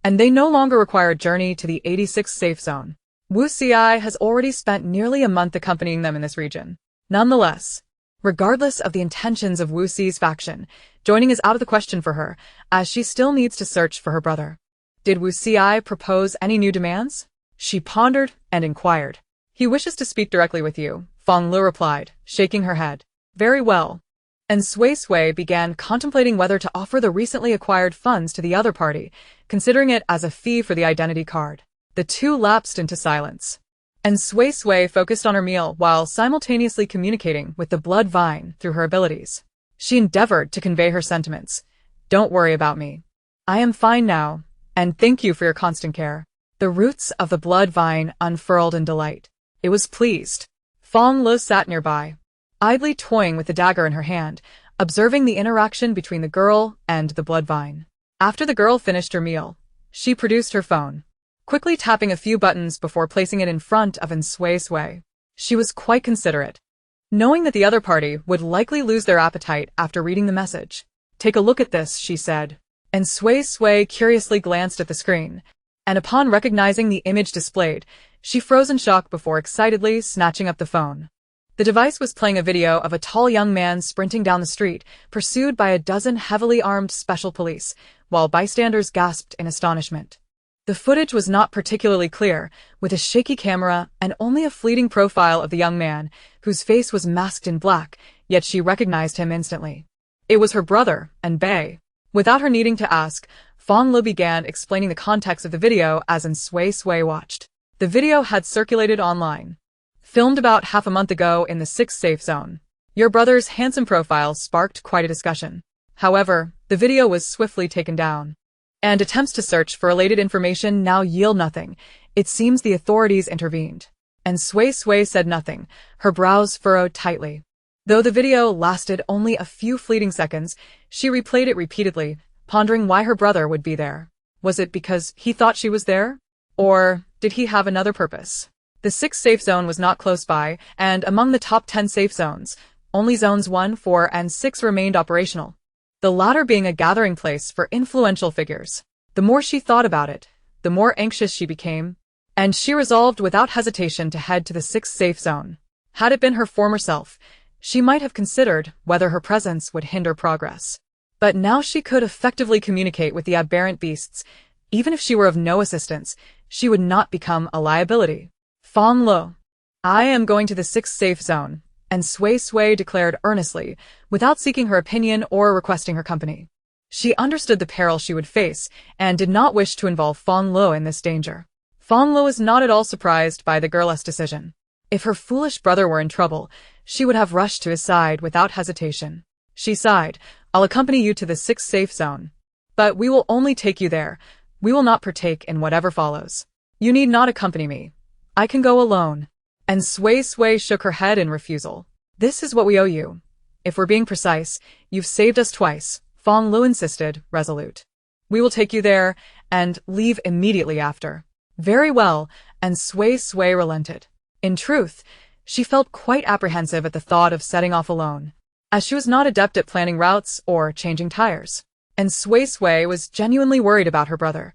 and they no longer require a journey to the 86 safe zone. Suisui has already spent nearly a month accompanying them in this region. Nonetheless, regardless of the intentions of Sui's faction, joining is out of the question for her, as she still needs to search for her brother. Did Suisui propose any new demands? She pondered and inquired. He wishes to speak directly with you, Fonglow replied, shaking her head. Very well. Suisui began contemplating whether to offer the recently acquired funds to the other party, considering it as a fee for the identity card. The two lapsed into silence. Suisui focused on her meal while simultaneously communicating with the blood vine through her abilities. She endeavored to convey her sentiments. Don't worry about me. I am fine now, and thank you for your constant care. The roots of the blood vine unfurled in delight. It was pleased. Fonglow sat nearby, idly toying with the dagger in her hand, observing the interaction between the girl and the blood vine. After the girl finished her meal, she produced her phone, quickly tapping a few buttons before placing it in front of Suisui. She was quite considerate, knowing that the other party would likely lose their appetite after reading the message. Take a look at this, she said. Suisui curiously glanced at the screen, and upon recognizing the image displayed, she froze in shock before excitedly snatching up the phone. The device was playing a video of a tall young man sprinting down the street, pursued by a dozen heavily armed special police, while bystanders gasped in astonishment. The footage was not particularly clear, with a shaky camera and only a fleeting profile of the young man, whose face was masked in black, yet she recognized him instantly. It was her brother, and Bei. Without her needing to ask, Fonglow began explaining the context of the video as Suisui watched. The video had circulated online. Filmed about half a month ago in the 6th safe zone. Your brother's handsome profile sparked quite a discussion. However, the video was swiftly taken down. And attempts to search for related information now yield nothing. It seems the authorities intervened. And Suisui said nothing, her brows furrowed tightly. Though the video lasted only a few fleeting seconds, she replayed it repeatedly, pondering why her brother would be there. Was it because he thought she was there? Or did he have another purpose? The 6th safe zone was not close by, and among the top 10 safe zones, only zones 1, 4, and 6 remained operational. The latter being a gathering place for influential figures. The more she thought about it, the more anxious she became, and she resolved without hesitation to head to the 6th safe zone. Had it been her former self, she might have considered whether her presence would hinder progress. But now she could effectively communicate with the aberrant beasts. Even if she were of no assistance, she would not become a liability. Fonglow. I am going to the 6th safe zone, and Suisui declared earnestly, without seeking her opinion or requesting her company. She understood the peril she would face, and did not wish to involve Fonglow in this danger. Fonglow was not at all surprised by the girl's decision. If her foolish brother were in trouble, she would have rushed to his side without hesitation. She sighed, I'll accompany you to the 6th safe zone. But we will only take you there. We will not partake in whatever follows. You need not accompany me. I can go alone. And Suisui shook her head in refusal. This is what we owe you. If we're being precise, you've saved us twice, Fonglow insisted, resolute. We will take you there, and leave immediately after. Very well, and Suisui relented. In truth, she felt quite apprehensive at the thought of setting off alone, as she was not adept at planning routes or changing tires. And Suisui was genuinely worried about her brother,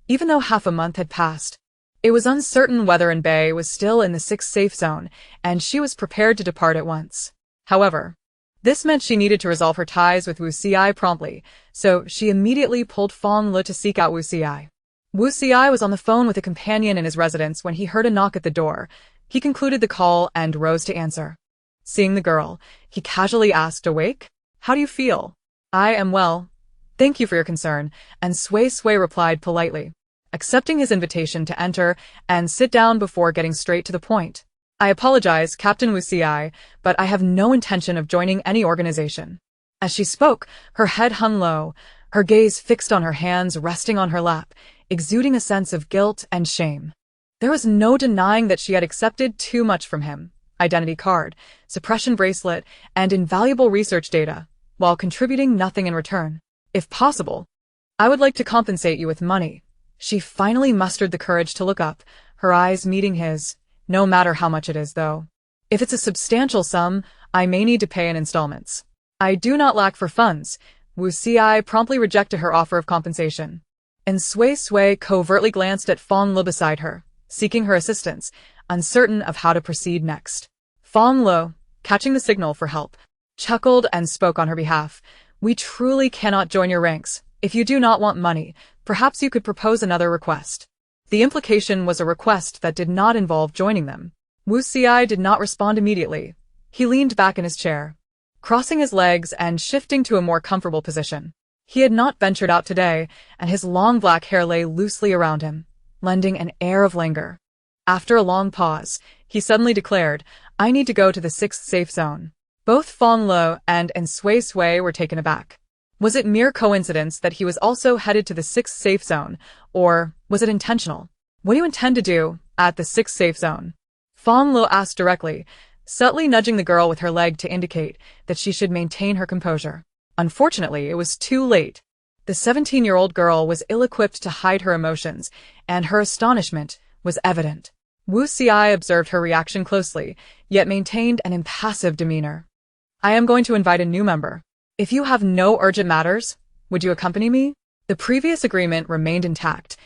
even though half a month had passed. It was uncertain whether Bei was still in the 6th safe zone, and she was prepared to depart at once. However, this meant she needed to resolve her ties with Suisui promptly, so she immediately pulled Fonglow to seek out Suisui. Suisui was on the phone with a companion in his residence when he heard a knock at the door. He concluded the call and rose to answer. Seeing the girl, he casually asked, awake? How do you feel? I am well. Thank you for your concern, and Suisui replied politely, accepting his invitation to enter and sit down before getting straight to the point. I apologize, Captain Suisui, but I have no intention of joining any organization. As she spoke, her head hung low, her gaze fixed on her hands resting on her lap, exuding a sense of guilt and shame. There was no denying that she had accepted too much from him: identity card, suppression bracelet, and invaluable research data, while contributing nothing in return. If possible, I would like to compensate you with money. She finally mustered the courage to look up, her eyes meeting his. No matter how much it is, though. If it's a substantial sum, I may need to pay in installments. I do not lack for funds. Suisui promptly rejected her offer of compensation. And Suisui covertly glanced at Fonglow beside her, seeking her assistance, uncertain of how to proceed next. Fonglow, catching the signal for help, chuckled and spoke on her behalf. We truly cannot join your ranks. If you do not want money, perhaps you could propose another request. The implication was a request that did not involve joining them. Suisui did not respond immediately. He leaned back in his chair, crossing his legs and shifting to a more comfortable position. He had not ventured out today, and his long black hair lay loosely around him, lending an air of languor. After a long pause, he suddenly declared, I need to go to the 6th safe zone. Both Fonglow and Suisui were taken aback. Was it mere coincidence that he was also headed to the 6th safe zone, or was it intentional? What do you intend to do at the 6th safe zone? Fonglow asked directly, subtly nudging the girl with her leg to indicate that she should maintain her composure. Unfortunately, it was too late. The 17-year-old girl was ill-equipped to hide her emotions, and her astonishment was evident. Suisui observed her reaction closely, yet maintained an impassive demeanor. I am going to invite a new member. If you have no urgent matters, would you accompany me? The previous agreement remained intact.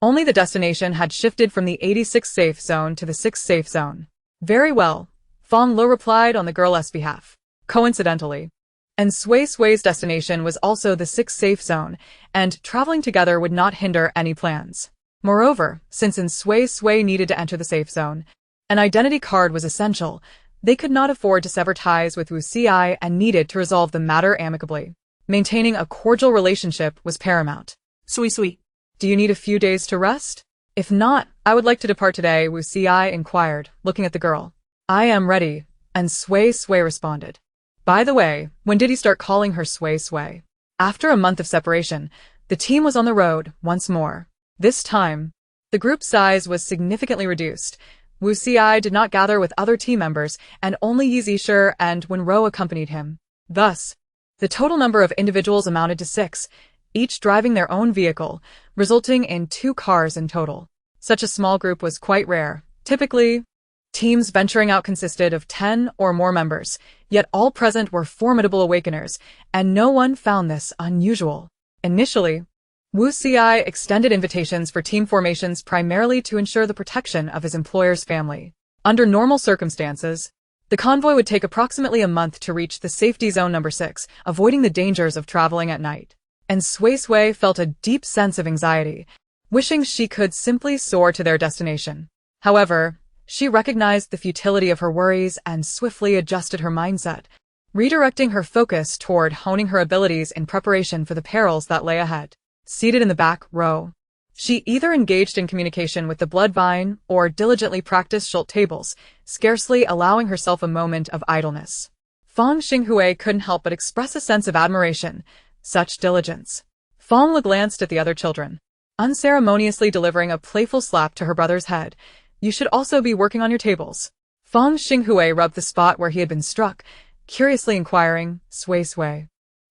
Only the destination had shifted from the 86th safe zone to the 6th safe zone. Very well, Fonglow replied on the girl's behalf. Coincidentally, and Suisui's destination was also the 6th safe zone, and traveling together would not hinder any plans. Moreover, since Suisui needed to enter the safe zone, an identity card was essential. They could not afford to sever ties with Suisui and needed to resolve the matter amicably. Maintaining a cordial relationship was paramount. Suisui. Do you need a few days to rest? If not, I would like to depart today, Suisui inquired, looking at the girl. I am ready, and Suisui responded. By the way, when did he start calling her Suisui? After a month of separation, the team was on the road once more. This time, the group size was significantly reduced. Suisui did not gather with other team members, and only Yizisher and Wenro accompanied him. Thus, the total number of individuals amounted to 6, each driving their own vehicle, resulting in 2 cars in total. Such a small group was quite rare. Typically, teams venturing out consisted of 10 or more members, yet all present were formidable awakeners, and no one found this unusual. Initially, Suisui extended invitations for team formations primarily to ensure the protection of his employer's family. Under normal circumstances, the convoy would take approximately a month to reach the safety zone number 6, avoiding the dangers of traveling at night. And Suisui felt a deep sense of anxiety, wishing she could simply soar to their destination. However, she recognized the futility of her worries and swiftly adjusted her mindset, redirecting her focus toward honing her abilities in preparation for the perils that lay ahead. Seated in the back row, she either engaged in communication with the bloodvine or diligently practiced shult tables, scarcely allowing herself a moment of idleness. Fong Xinghui couldn't help but express a sense of admiration. Such diligence. Fonglow glanced at the other children, unceremoniously delivering a playful slap to her brother's head. You should also be working on your tables. Fong Xinghui rubbed the spot where he had been struck, curiously inquiring, Suisui,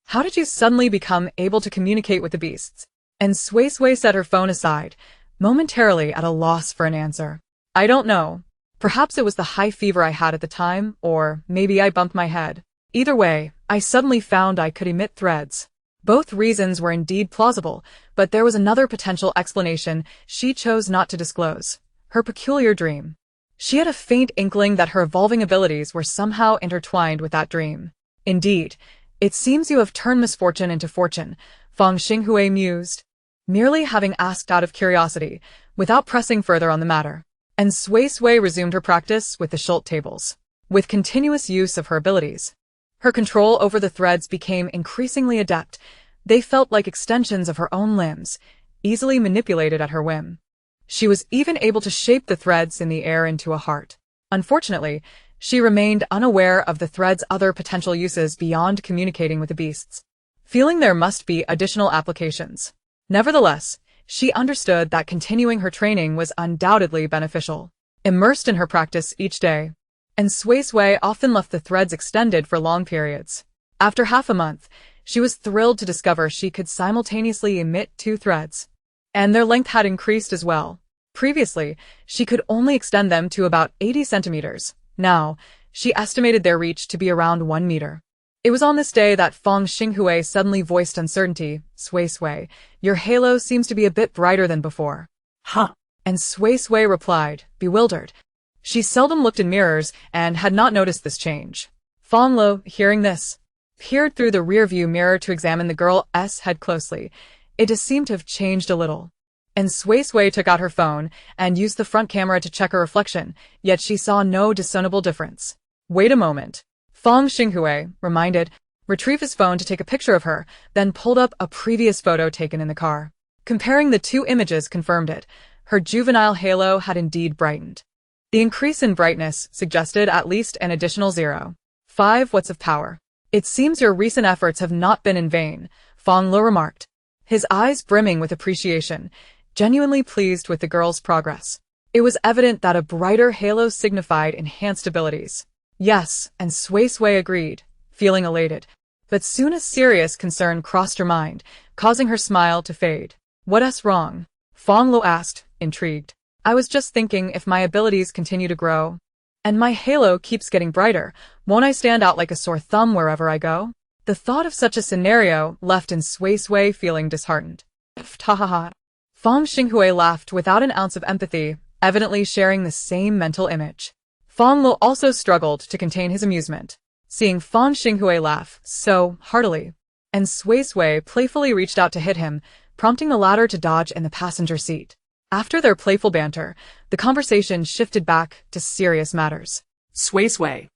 how did you suddenly become able to communicate with the beasts? And Suisui set her phone aside, momentarily at a loss for an answer. I don't know. Perhaps it was the high fever I had at the time, or maybe I bumped my head. Either way, I suddenly found I could emit threads. Both reasons were indeed plausible, but there was another potential explanation she chose not to disclose. Her peculiar dream. She had a faint inkling that her evolving abilities were somehow intertwined with that dream. Indeed, it seems you have turned misfortune into fortune, Fong Xinghui mused, merely having asked out of curiosity, without pressing further on the matter. And Suisui resumed her practice with the shult tables. With continuous use of her abilities, her control over the threads became increasingly adept. They felt like extensions of her own limbs, easily manipulated at her whim. She was even able to shape the threads in the air into a heart. Unfortunately, she remained unaware of the thread's other potential uses beyond communicating with the beasts, feeling there must be additional applications. Nevertheless, she understood that continuing her training was undoubtedly beneficial. Immersed in her practice each day, and Suisui often left the threads extended for long periods. After half a month, she was thrilled to discover she could simultaneously emit 2 threads, and their length had increased as well. Previously, she could only extend them to about 80 centimeters. Now, she estimated their reach to be around 1 meter. It was on this day that Fong Xinghui suddenly voiced uncertainty. Suisui, your halo seems to be a bit brighter than before. Huh. And Suisui replied, bewildered. She seldom looked in mirrors and had not noticed this change. Fonglow, hearing this, peered through the rearview mirror to examine the girl's head closely. It just seemed to have changed a little. And Suisui took out her phone and used the front camera to check her reflection, yet she saw no discernible difference. Wait a moment. Fong Xinghui, reminded, retrieved his phone to take a picture of her, then pulled up a previous photo taken in the car. Comparing the 2 images confirmed it. Her juvenile halo had indeed brightened. The increase in brightness suggested at least an additional 0.5 watts of power. It seems your recent efforts have not been in vain, Fonglow remarked, his eyes brimming with appreciation, genuinely pleased with the girl's progress. It was evident that a brighter halo signified enhanced abilities. Yes, and Suisui agreed, feeling elated. But soon a serious concern crossed her mind, causing her smile to fade. What's wrong? Fonglow asked, intrigued. I was just thinking if my abilities continue to grow, and my halo keeps getting brighter, won't I stand out like a sore thumb wherever I go? The thought of such a scenario left in Suisui feeling disheartened. Ha. Fong Xinghui laughed without an ounce of empathy, evidently sharing the same mental image. Fonglow also struggled to contain his amusement, seeing Fong Xinghui laugh so heartily, and Suisui playfully reached out to hit him, prompting the latter to dodge in the passenger seat. After their playful banter, the conversation shifted back to serious matters. Suisui.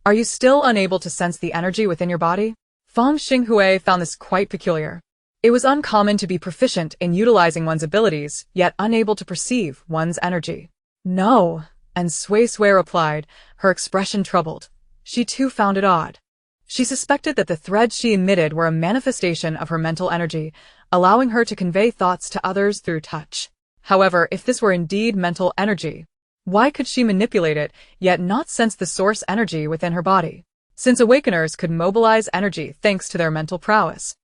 Are you still unable to sense the energy within your body? Feng Xinghui found this quite peculiar. It was uncommon to be proficient in utilizing one's abilities, yet unable to perceive one's energy. No, and Suisui replied, her expression troubled. She too found it odd. She suspected that the threads she emitted were a manifestation of her mental energy, allowing her to convey thoughts to others through touch. However, if this were indeed mental energy, why could she manipulate it, yet not sense the source energy within her body? Since awakeners could mobilize energy thanks to their mental prowess,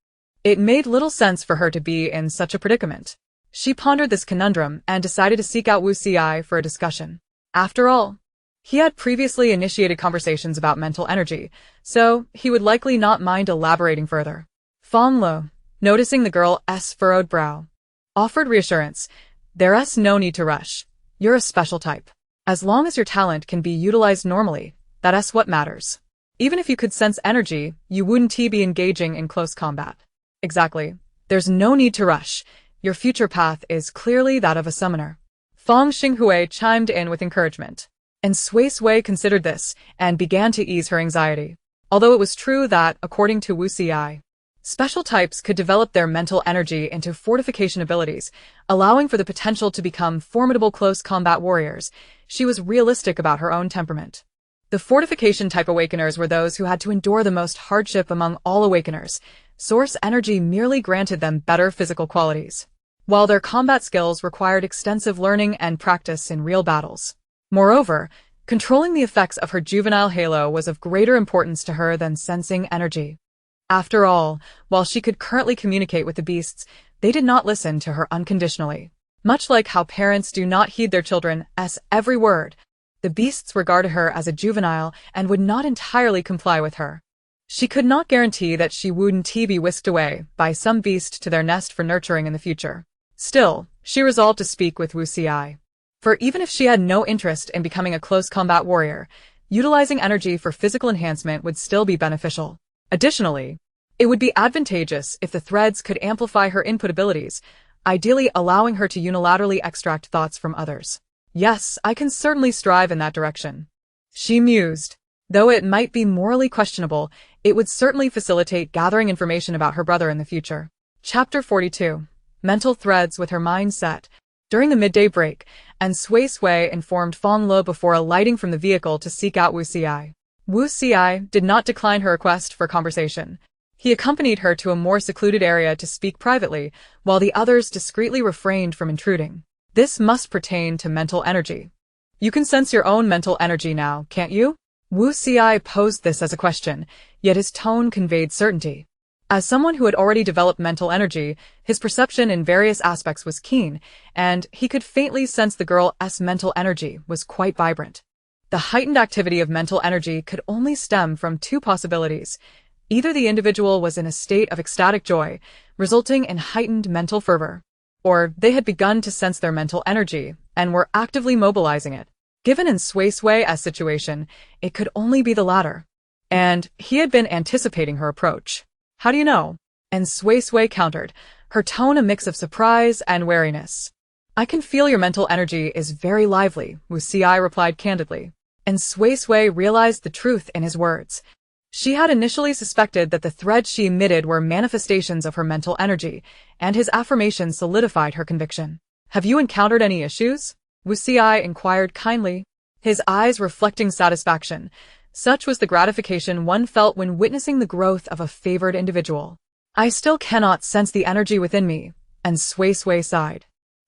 it made little sense for her to be in such a predicament. She pondered this conundrum and decided to seek out Suisui for a discussion. After all, he had previously initiated conversations about mental energy, so he would likely not mind elaborating further. Fonglow, noticing the girl's furrowed brow, offered reassurance. There's no need to rush. You're a special type. As long as your talent can be utilized normally, that's what matters. Even if you could sense energy, you wouldn't be engaging in close combat. Exactly. There's no need to rush. Your future path is clearly that of a summoner. Feng Xinghui chimed in with encouragement. And Suisui considered this and began to ease her anxiety. Although it was true that, according to Suisui, special types could develop their mental energy into fortification abilities, allowing for the potential to become formidable close combat warriors, she was realistic about her own temperament. The fortification type awakeners were those who had to endure the most hardship among all awakeners. Source energy merely granted them better physical qualities, while their combat skills required extensive learning and practice in real battles. Moreover, controlling the effects of her juvenile halo was of greater importance to her than sensing energy. After all, while she could currently communicate with the beasts, they did not listen to her unconditionally. Much like how parents do not heed their children's every word, the beasts regarded her as a juvenile and would not entirely comply with her. She could not guarantee that she wouldn't be whisked away by some beast to their nest for nurturing in the future. Still, she resolved to speak with Suisui. For even if she had no interest in becoming a close combat warrior, utilizing energy for physical enhancement would still be beneficial. Additionally, it would be advantageous if the threads could amplify her input abilities, ideally allowing her to unilaterally extract thoughts from others. Yes, I can certainly strive in that direction. She mused. Though it might be morally questionable, it would certainly facilitate gathering information about her brother in the future. Chapter 42. Mental threads with her mind set. During the midday break, and Suisui informed Fonglow before alighting from the vehicle to seek out Suisui. Suisui did not decline her request for conversation. He accompanied her to a more secluded area to speak privately, while the others discreetly refrained from intruding. This must pertain to mental energy. You can sense your own mental energy now, can't you? Suisui posed this as a question, yet his tone conveyed certainty. As someone who had already developed mental energy, his perception in various aspects was keen, and he could faintly sense the girl's mental energy was quite vibrant. The heightened activity of mental energy could only stem from two possibilities. Either the individual was in a state of ecstatic joy, resulting in heightened mental fervor, or they had begun to sense their mental energy and were actively mobilizing it. Given in Suisui's situation, it could only be the latter. And he had been anticipating her approach. How do you know? And Suisui countered, her tone a mix of surprise and wariness. I can feel your mental energy is very lively, Suisui replied candidly. And Suisui realized the truth in his words. She had initially suspected that the threads she emitted were manifestations of her mental energy, and his affirmation solidified her conviction. Have you encountered any issues? Suisui inquired kindly, his eyes reflecting satisfaction. Such was the gratification one felt when witnessing the growth of a favored individual. I still cannot sense the energy within me, and Suisui sighed.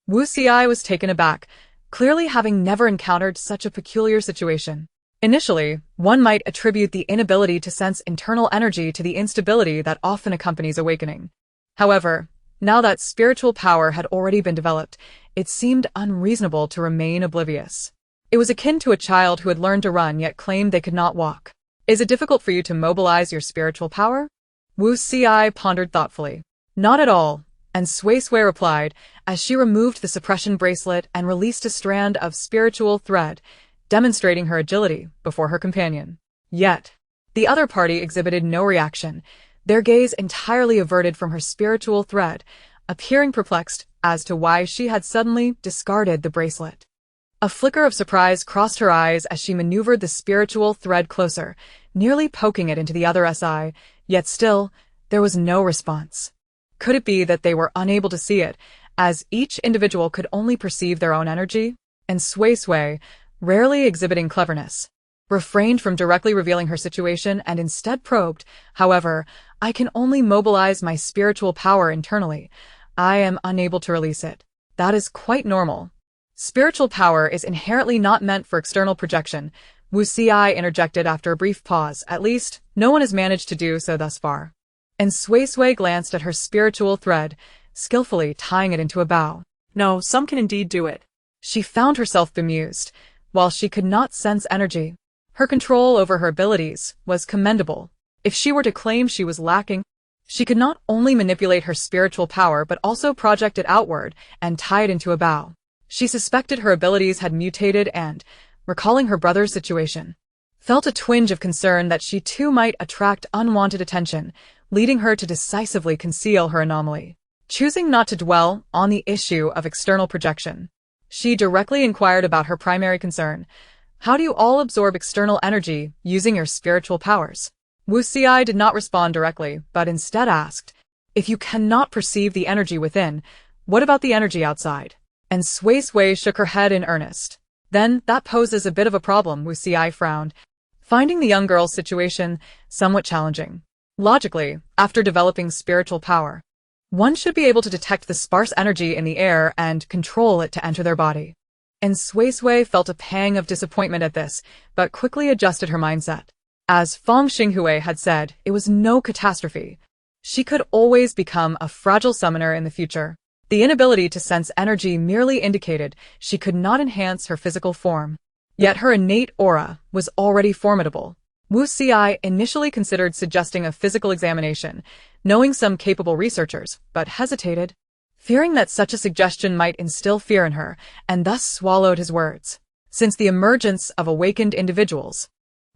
Suisui was taken aback, clearly having never encountered such a peculiar situation. Initially, one might attribute the inability to sense internal energy to the instability that often accompanies awakening. However, now that spiritual power had already been developed, it seemed unreasonable to remain oblivious. It was akin to a child who had learned to run yet claimed they could not walk. Is it difficult for you to mobilize your spiritual power? Suisui pondered thoughtfully. Not at all, and Suisui replied, as she removed the suppression bracelet and released a strand of spiritual thread, demonstrating her agility before her companion. Yet, the other party exhibited no reaction, their gaze entirely averted from her spiritual thread, appearing perplexed as to why she had suddenly discarded the bracelet. A flicker of surprise crossed her eyes as she maneuvered the spiritual thread closer, nearly poking it into the other's eye, yet still, there was no response. Could it be that they were unable to see it, as each individual could only perceive their own energy? And Suisui, rarely exhibiting cleverness, refrained from directly revealing her situation and instead probed, "However, I can only mobilize my spiritual power internally. I am unable to release it." "That is quite normal. Spiritual power is inherently not meant for external projection," Suisui interjected after a brief pause. "At least, no one has managed to do so thus far." And Suisui glanced at her spiritual thread, skillfully tying it into a bow. "No, some can indeed do it." She found herself bemused. While she could not sense energy, her control over her abilities was commendable. If she were to claim she was lacking, she could not only manipulate her spiritual power but also project it outward and tie it into a bow. She suspected her abilities had mutated and, recalling her brother's situation, felt a twinge of concern that she too might attract unwanted attention, leading her to decisively conceal her anomaly. Choosing not to dwell on the issue of external projection, she directly inquired about her primary concern. "How do you all absorb external energy using your spiritual powers?" Suisui did not respond directly, but instead asked, "If you cannot perceive the energy within, what about the energy outside?" And Suisui shook her head in earnest. "Then that poses a bit of a problem," Suisui frowned, finding the young girl's situation somewhat challenging. Logically, after developing spiritual power, one should be able to detect the sparse energy in the air and control it to enter their body. And Suisui felt a pang of disappointment at this, but quickly adjusted her mindset. As Fong Xinghui had said, it was no catastrophe. She could always become a fragile summoner in the future. The inability to sense energy merely indicated she could not enhance her physical form. Yet her innate aura was already formidable. Suisui initially considered suggesting a physical examination, knowing some capable researchers, but hesitated, fearing that such a suggestion might instill fear in her, and thus swallowed his words. Since the emergence of awakened individuals,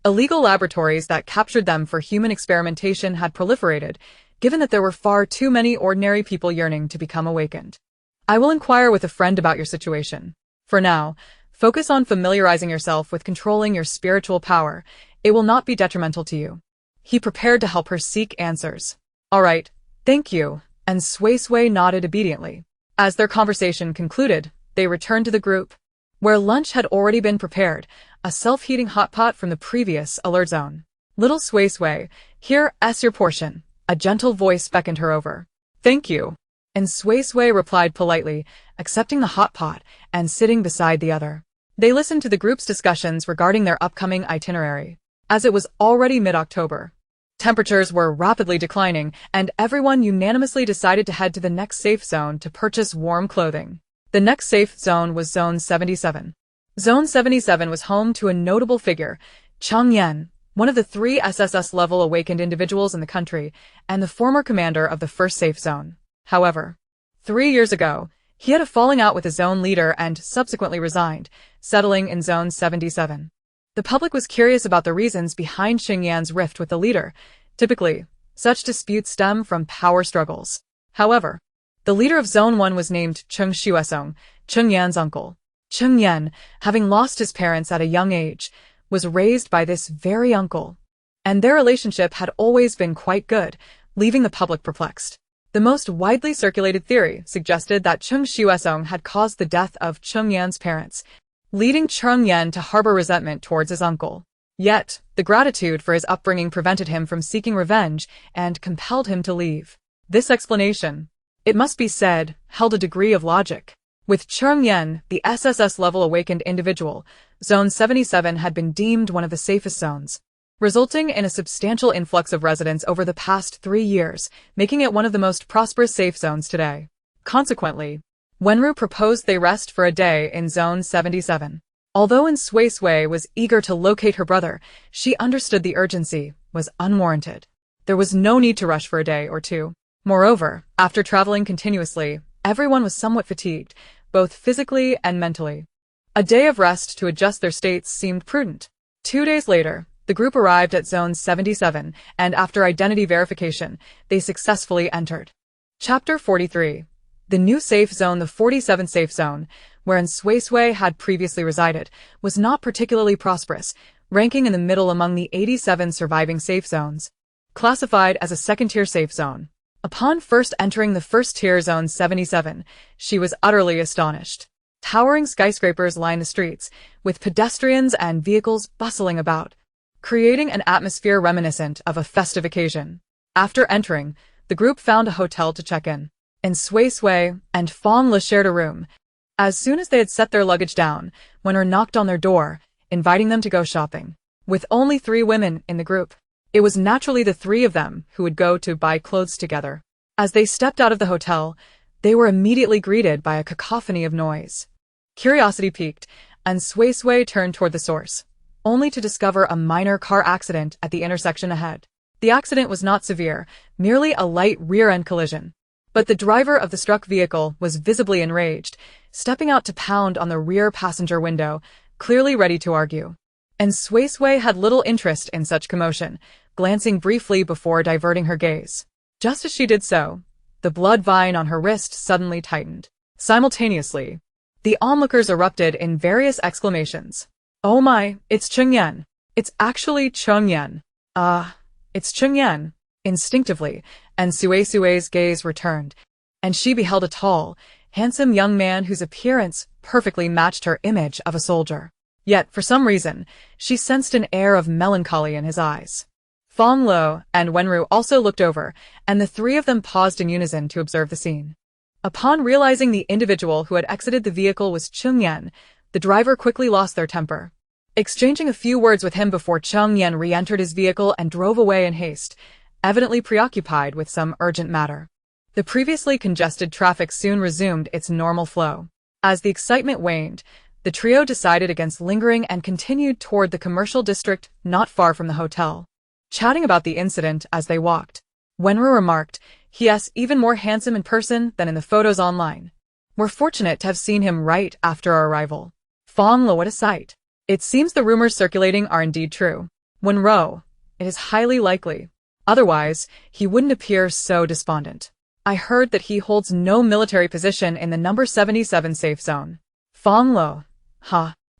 illegal laboratories that captured them for human experimentation had proliferated, given that there were far too many ordinary people yearning to become awakened. "I will inquire with a friend about your situation. For now, focus on familiarizing yourself with controlling your spiritual power. It will not be detrimental to you." He prepared to help her seek answers. "All right, thank you," and Suisui nodded obediently. As their conversation concluded, they returned to the group, where lunch had already been prepared, a self-heating hot pot from the previous alert zone. "Little Suisui, here's your portion." A gentle voice beckoned her over. "Thank you." And Suisui replied politely, accepting the hot pot and sitting beside the other. They listened to the group's discussions regarding their upcoming itinerary. As it was already mid-October, temperatures were rapidly declining, and everyone unanimously decided to head to the next safe zone to purchase warm clothing. The next safe zone was Zone 77. Zone 77 was home to a notable figure, Cheng Yan, one of the 3 SSS-level awakened individuals in the country, and the former commander of the first safe zone. However, 3 years ago, he had a falling out with the zone leader and subsequently resigned, settling in Zone 77. The public was curious about the reasons behind Cheng Yan's rift with the leader. Typically, such disputes stem from power struggles. However, the leader of Zone 1 was named Cheng Shuesong, Cheng Yan's uncle. Cheng Yan, having lost his parents at a young age, was raised by this very uncle, and their relationship had always been quite good, leaving the public perplexed. The most widely circulated theory suggested that Cheng Shuesong had caused the death of Cheng Yan's parents, leading Cheng Yan to harbor resentment towards his uncle. Yet, the gratitude for his upbringing prevented him from seeking revenge and compelled him to leave. This explanation, it must be said, held a degree of logic. With Cheng Yan, the SSS-level awakened individual, Zone 77 had been deemed one of the safest zones, resulting in a substantial influx of residents over the past 3 years, making it one of the most prosperous safe zones today. Consequently, Wenru proposed they rest for a day in Zone 77. Although Suisui was eager to locate her brother, she understood the urgency was unwarranted. There was no need to rush for a day or two. Moreover, after traveling continuously, everyone was somewhat fatigued, both physically and mentally. A day of rest to adjust their states seemed prudent. 2 days later, the group arrived at Zone 77, and after identity verification, they successfully entered. Chapter 43. The new safe zone, the 47th safe zone, wherein Suisui had previously resided, was not particularly prosperous, ranking in the middle among the 87 surviving safe zones, classified as a second-tier safe zone. Upon first entering the first-tier zone 77, she was utterly astonished. Towering skyscrapers line the streets, with pedestrians and vehicles bustling about, creating an atmosphere reminiscent of a festive occasion. After entering, the group found a hotel to check in, and Suisui and Fonglow shared a room. As soon as they had set their luggage down, Wenru knocked on their door, inviting them to go shopping. With only 3 women in the group, it was naturally the 3 of them who would go to buy clothes together. As they stepped out of the hotel, they were immediately greeted by a cacophony of noise. Curiosity piqued, and Suisui turned toward the source, only to discover a minor car accident at the intersection ahead. The accident was not severe, merely a light rear-end collision. But the driver of the struck vehicle was visibly enraged, stepping out to pound on the rear passenger window, clearly ready to argue. And Suisui had little interest in such commotion, glancing briefly before diverting her gaze. Just as she did so, the blood vein on her wrist suddenly tightened. Simultaneously, the onlookers erupted in various exclamations. "Oh my, it's Chengyan! It's actually Chengyan! It's Chengyan!" Instinctively, and Suisui's gaze returned, and she beheld a tall, handsome young man whose appearance perfectly matched her image of a soldier. Yet, for some reason, she sensed an air of melancholy in his eyes. Fonglow and Wenru also looked over, and the 3 of them paused in unison to observe the scene. Upon realizing the individual who had exited the vehicle was Chengyan, the driver quickly lost their temper. Exchanging a few words with him before Chengyan re-entered his vehicle and drove away in haste, evidently preoccupied with some urgent matter. The previously congested traffic soon resumed its normal flow. As the excitement waned, the trio decided against lingering and continued toward the commercial district not far from the hotel. Chatting about the incident as they walked, Wenru remarked, "He is even more handsome in person than in the photos online. We're fortunate to have seen him right after our arrival." Fonglow, what a sight. "It seems the rumors circulating are indeed true. Wenru, it is highly likely. Otherwise, he wouldn't appear so despondent. I heard that he holds no military position in the number 77 safe zone." Fonglow,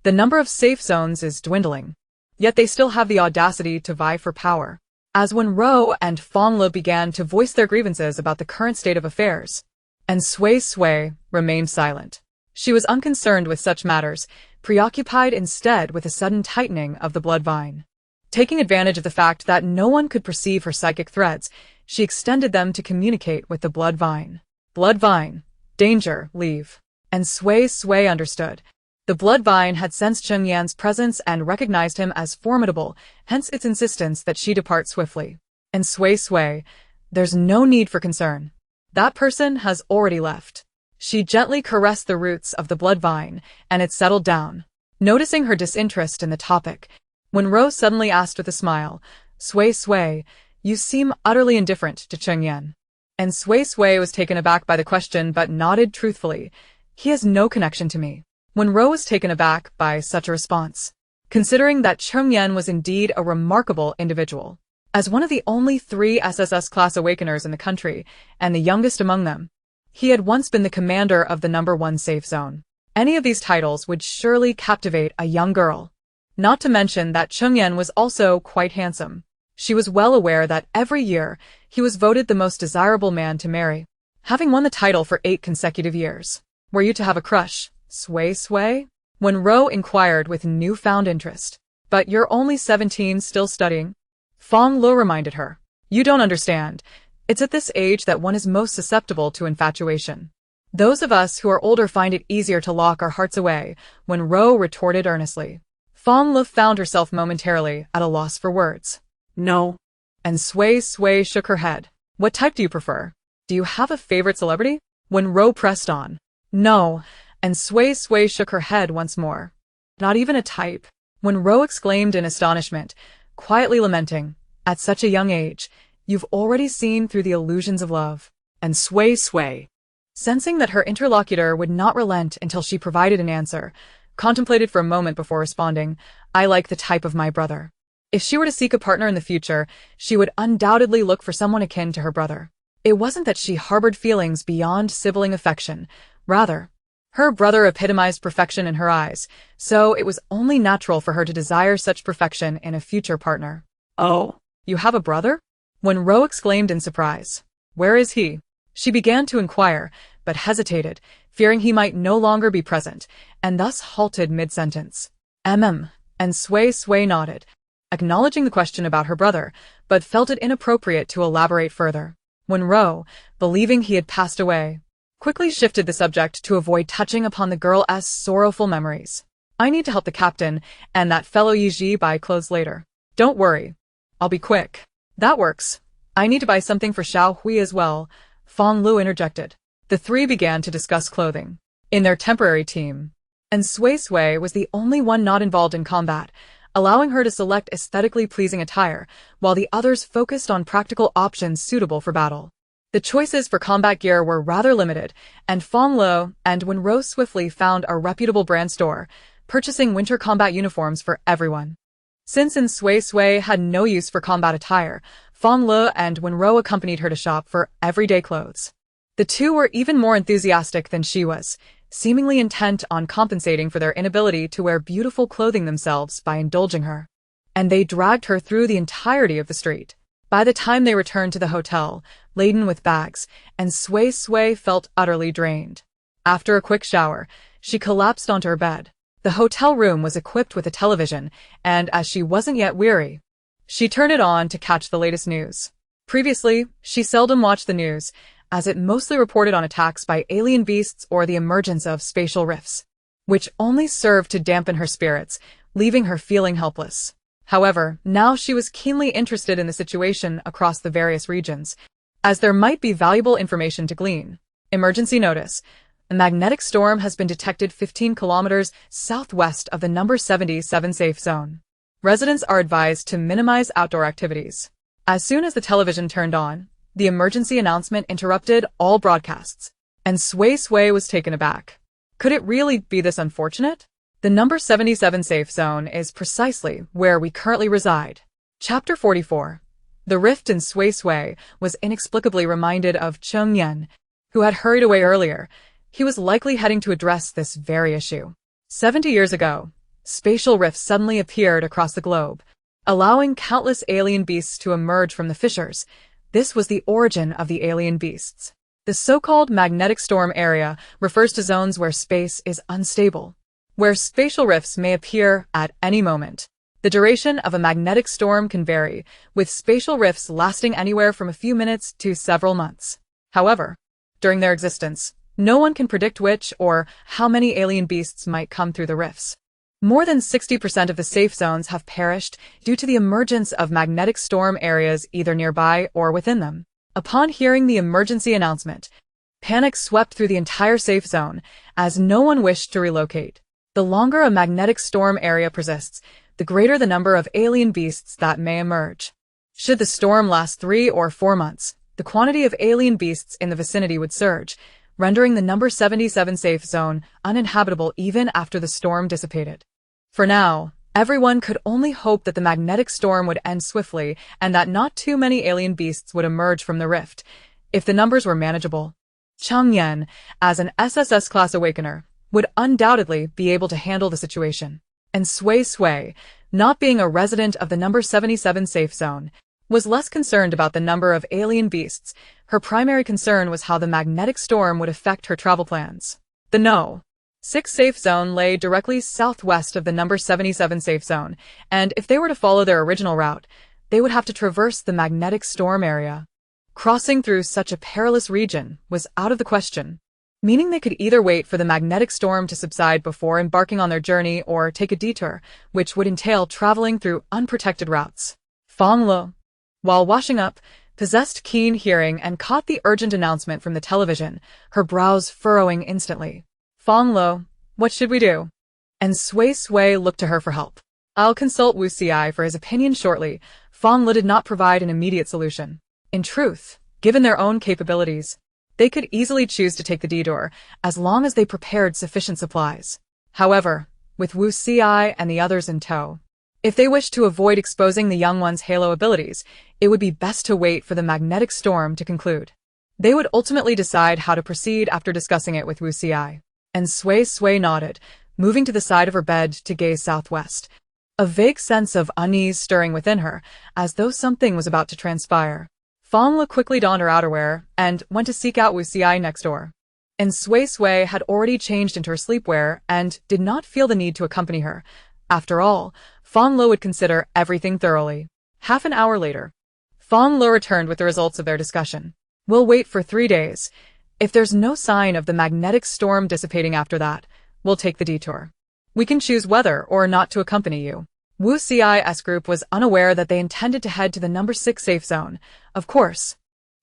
the number of safe zones is dwindling. Yet they still have the audacity to vie for power. As Wenru and Fonglow began to voice their grievances about the current state of affairs, and Suisui remained silent. She was unconcerned with such matters, preoccupied instead with a sudden tightening of the blood vein. Taking advantage of the fact that no one could perceive her psychic threads, she extended them to communicate with the blood vein. "Blood vein, danger, leave." And Suisui understood. The blood vein had sensed Chengyan's presence and recognized him as formidable, hence its insistence that she depart swiftly. And Suisui, there's no need for concern. That person has already left. She gently caressed the roots of the blood vine, and it settled down. Noticing her disinterest in the topic, Wenru suddenly asked with a smile, "Suisui, you seem utterly indifferent to Chengyan." And Suisui was taken aback by the question but nodded truthfully, "He has no connection to me." Wenru was taken aback by such a response, considering that Chengyan was indeed a remarkable individual. As one of the only 3 SSS class awakeners in the country, and the youngest among them, he had once been the commander of the number 1 safe zone. Any of these titles would surely captivate a young girl. Not to mention that Chengyan was also quite handsome. She was well aware that every year he was voted the most desirable man to marry, having won the title for 8 consecutive years. "Were you to have a crush, Suisui?" Wenru inquired with newfound interest. "But you're only 17, still studying." Fonglow reminded her. "You don't understand. It's at this age that one is most susceptible to infatuation. Those of us who are older find it easier to lock our hearts away," Wenru retorted earnestly. Fonglow found herself momentarily at a loss for words. "No." And Suisui shook her head. "What type do you prefer? Do you have a favorite celebrity?" Wenru pressed on. "No." And Suisui shook her head once more. "Not even a type?" Wenru exclaimed in astonishment, quietly lamenting, "At such a young age, you've already seen through the illusions of love." And Suisui, sensing that her interlocutor would not relent until she provided an answer, contemplated for a moment before responding, "I like the type of my brother." If she were to seek a partner in the future, she would undoubtedly look for someone akin to her brother. It wasn't that she harbored feelings beyond sibling affection. Rather, her brother epitomized perfection in her eyes, so it was only natural for her to desire such perfection in a future partner. Oh, You have a brother? When Ro exclaimed in surprise. Where is he? She began to inquire, but hesitated, fearing he might no longer be present, and thus halted mid-sentence. And Suisui nodded, acknowledging the question about her brother, but felt it inappropriate to elaborate further. When Ro, believing he had passed away, quickly shifted the subject to avoid touching upon the girl's sorrowful memories. I need to help the captain and that fellow Yiji buy clothes later. Don't worry. I'll be quick. That works. I need to buy something for Xiao Hui as well, Fonglow interjected. The three began to discuss clothing in their temporary team, and Suisui was the only one not involved in combat, allowing her to select aesthetically pleasing attire, while the others focused on practical options suitable for battle. The choices for combat gear were rather limited, and Fonglow and Wen Ro swiftly found a reputable brand store, purchasing winter combat uniforms for everyone. Since Suisui had no use for combat attire, Fonglow and Wen Ro accompanied her to shop for everyday clothes. The two were even more enthusiastic than she was, seemingly intent on compensating for their inability to wear beautiful clothing themselves by indulging her. And they dragged her through the entirety of the street. By the time they returned to the hotel, laden with bags, and Suisui felt utterly drained. After a quick shower, she collapsed onto her bed. The hotel room was equipped with a television, and as she wasn't yet weary, she turned it on to catch the latest news. Previously, she seldom watched the news, as it mostly reported on attacks by alien beasts or the emergence of spatial rifts, which only served to dampen her spirits, leaving her feeling helpless. However, now she was keenly interested in the situation across the various regions, as there might be valuable information to glean. Emergency notice. A magnetic storm has been detected 15 kilometers southwest of the number 77 safe zone. Residents are advised to minimize outdoor activities. As soon as the television turned on, the emergency announcement interrupted all broadcasts, and Suisui was taken aback. Could it really be this unfortunate? The number 77 safe zone is precisely where we currently reside. Chapter 44. The rift in Suisui was inexplicably reminded of Cheng Yan, who had hurried away earlier. He was likely heading to address this very issue. 70 years ago, spatial rifts suddenly appeared across the globe, allowing countless alien beasts to emerge from the fissures. This was the origin of the alien beasts. The so-called magnetic storm area refers to zones where space is unstable, where spatial rifts may appear at any moment. The duration of a magnetic storm can vary, with spatial rifts lasting anywhere from a few minutes to several months. However, during their existence, no one can predict which or how many alien beasts might come through the rifts. More than 60% of the safe zones have perished due to the emergence of magnetic storm areas either nearby or within them. Upon hearing the emergency announcement, panic swept through the entire safe zone, as no one wished to relocate. The longer a magnetic storm area persists, the greater the number of alien beasts that may emerge. Should the storm last 3 or 4 months, the quantity of alien beasts in the vicinity would surge, rendering the number 77 safe zone uninhabitable even after the storm dissipated. For now, everyone could only hope that the magnetic storm would end swiftly and that not too many alien beasts would emerge from the rift, if the numbers were manageable. Cheng Yan, as an SSS-class awakener, would undoubtedly be able to handle the situation. And Suisui, not being a resident of the number 77 safe zone, was less concerned about the number of alien beasts. Her primary concern was how the magnetic storm would affect her travel plans. The No. 6 safe zone lay directly southwest of the number 77 safe zone, and if they were to follow their original route, they would have to traverse the magnetic storm area. Crossing through such a perilous region was out of the question, meaning they could either wait for the magnetic storm to subside before embarking on their journey or take a detour, which would entail traveling through unprotected routes. Fonglow, while washing up, possessed keen hearing and caught the urgent announcement from the television, her brows furrowing instantly. Fonglow, what should we do? And Suisui looked to her for help. I'll consult Suisui for his opinion shortly. Fonglow did not provide an immediate solution. In truth, given their own capabilities, they could easily choose to take the detour, as long as they prepared sufficient supplies. However, with Suisui and the others in tow, if they wished to avoid exposing the young one's halo abilities, it would be best to wait for the magnetic storm to conclude. They would ultimately decide how to proceed after discussing it with Suisui. And Suisui nodded, moving to the side of her bed to gaze southwest. A vague sense of unease stirring within her, as though something was about to transpire. Fonglow quickly donned her outerwear and went to seek out Suisui next door. And Suisui had already changed into her sleepwear and did not feel the need to accompany her. After all, Fonglow would consider everything thoroughly. Half an hour later, Fonglow returned with the results of their discussion. We'll wait for 3 days. If there's no sign of the magnetic storm dissipating after that, we'll take the detour. We can choose whether or not to accompany you. Suisi's group was unaware that they intended to head to the number 6 safe zone. Of course,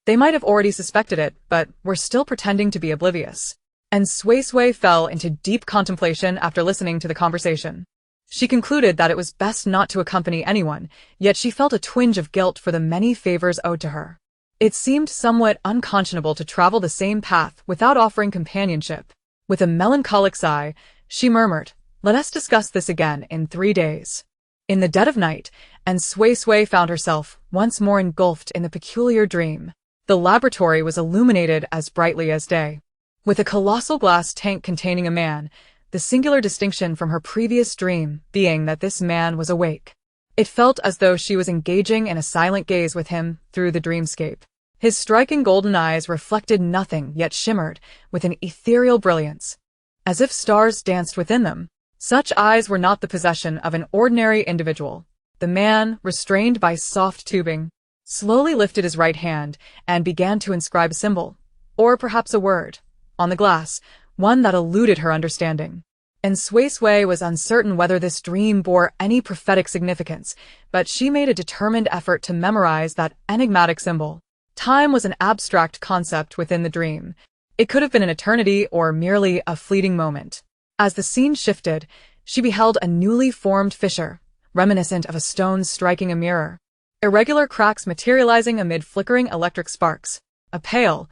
they might have already suspected it, but were still pretending to be oblivious. And Suisui fell into deep contemplation after listening to the conversation. She concluded that it was best not to accompany anyone, yet she felt a twinge of guilt for the many favors owed to her. It seemed somewhat unconscionable to travel the same path without offering companionship. With a melancholic sigh, she murmured, "Let us discuss this again in 3 days." In the dead of night, and Suisui found herself once more engulfed in the peculiar dream. The laboratory was illuminated as brightly as day. With a colossal glass tank containing a man, the singular distinction from her previous dream being that this man was awake. It felt as though she was engaging in a silent gaze with him through the dreamscape. His striking golden eyes reflected nothing yet shimmered with an ethereal brilliance, as if stars danced within them. Such eyes were not the possession of an ordinary individual. The man, restrained by soft tubing, slowly lifted his right hand and began to inscribe a symbol, or perhaps a word, on the glass, one that eluded her understanding. And Suisui was uncertain whether this dream bore any prophetic significance, but she made a determined effort to memorize that enigmatic symbol. Time was an abstract concept within the dream. It could have been an eternity or merely a fleeting moment. As the scene shifted, she beheld a newly formed fissure, reminiscent of a stone striking a mirror. Irregular cracks materializing amid flickering electric sparks. A pale,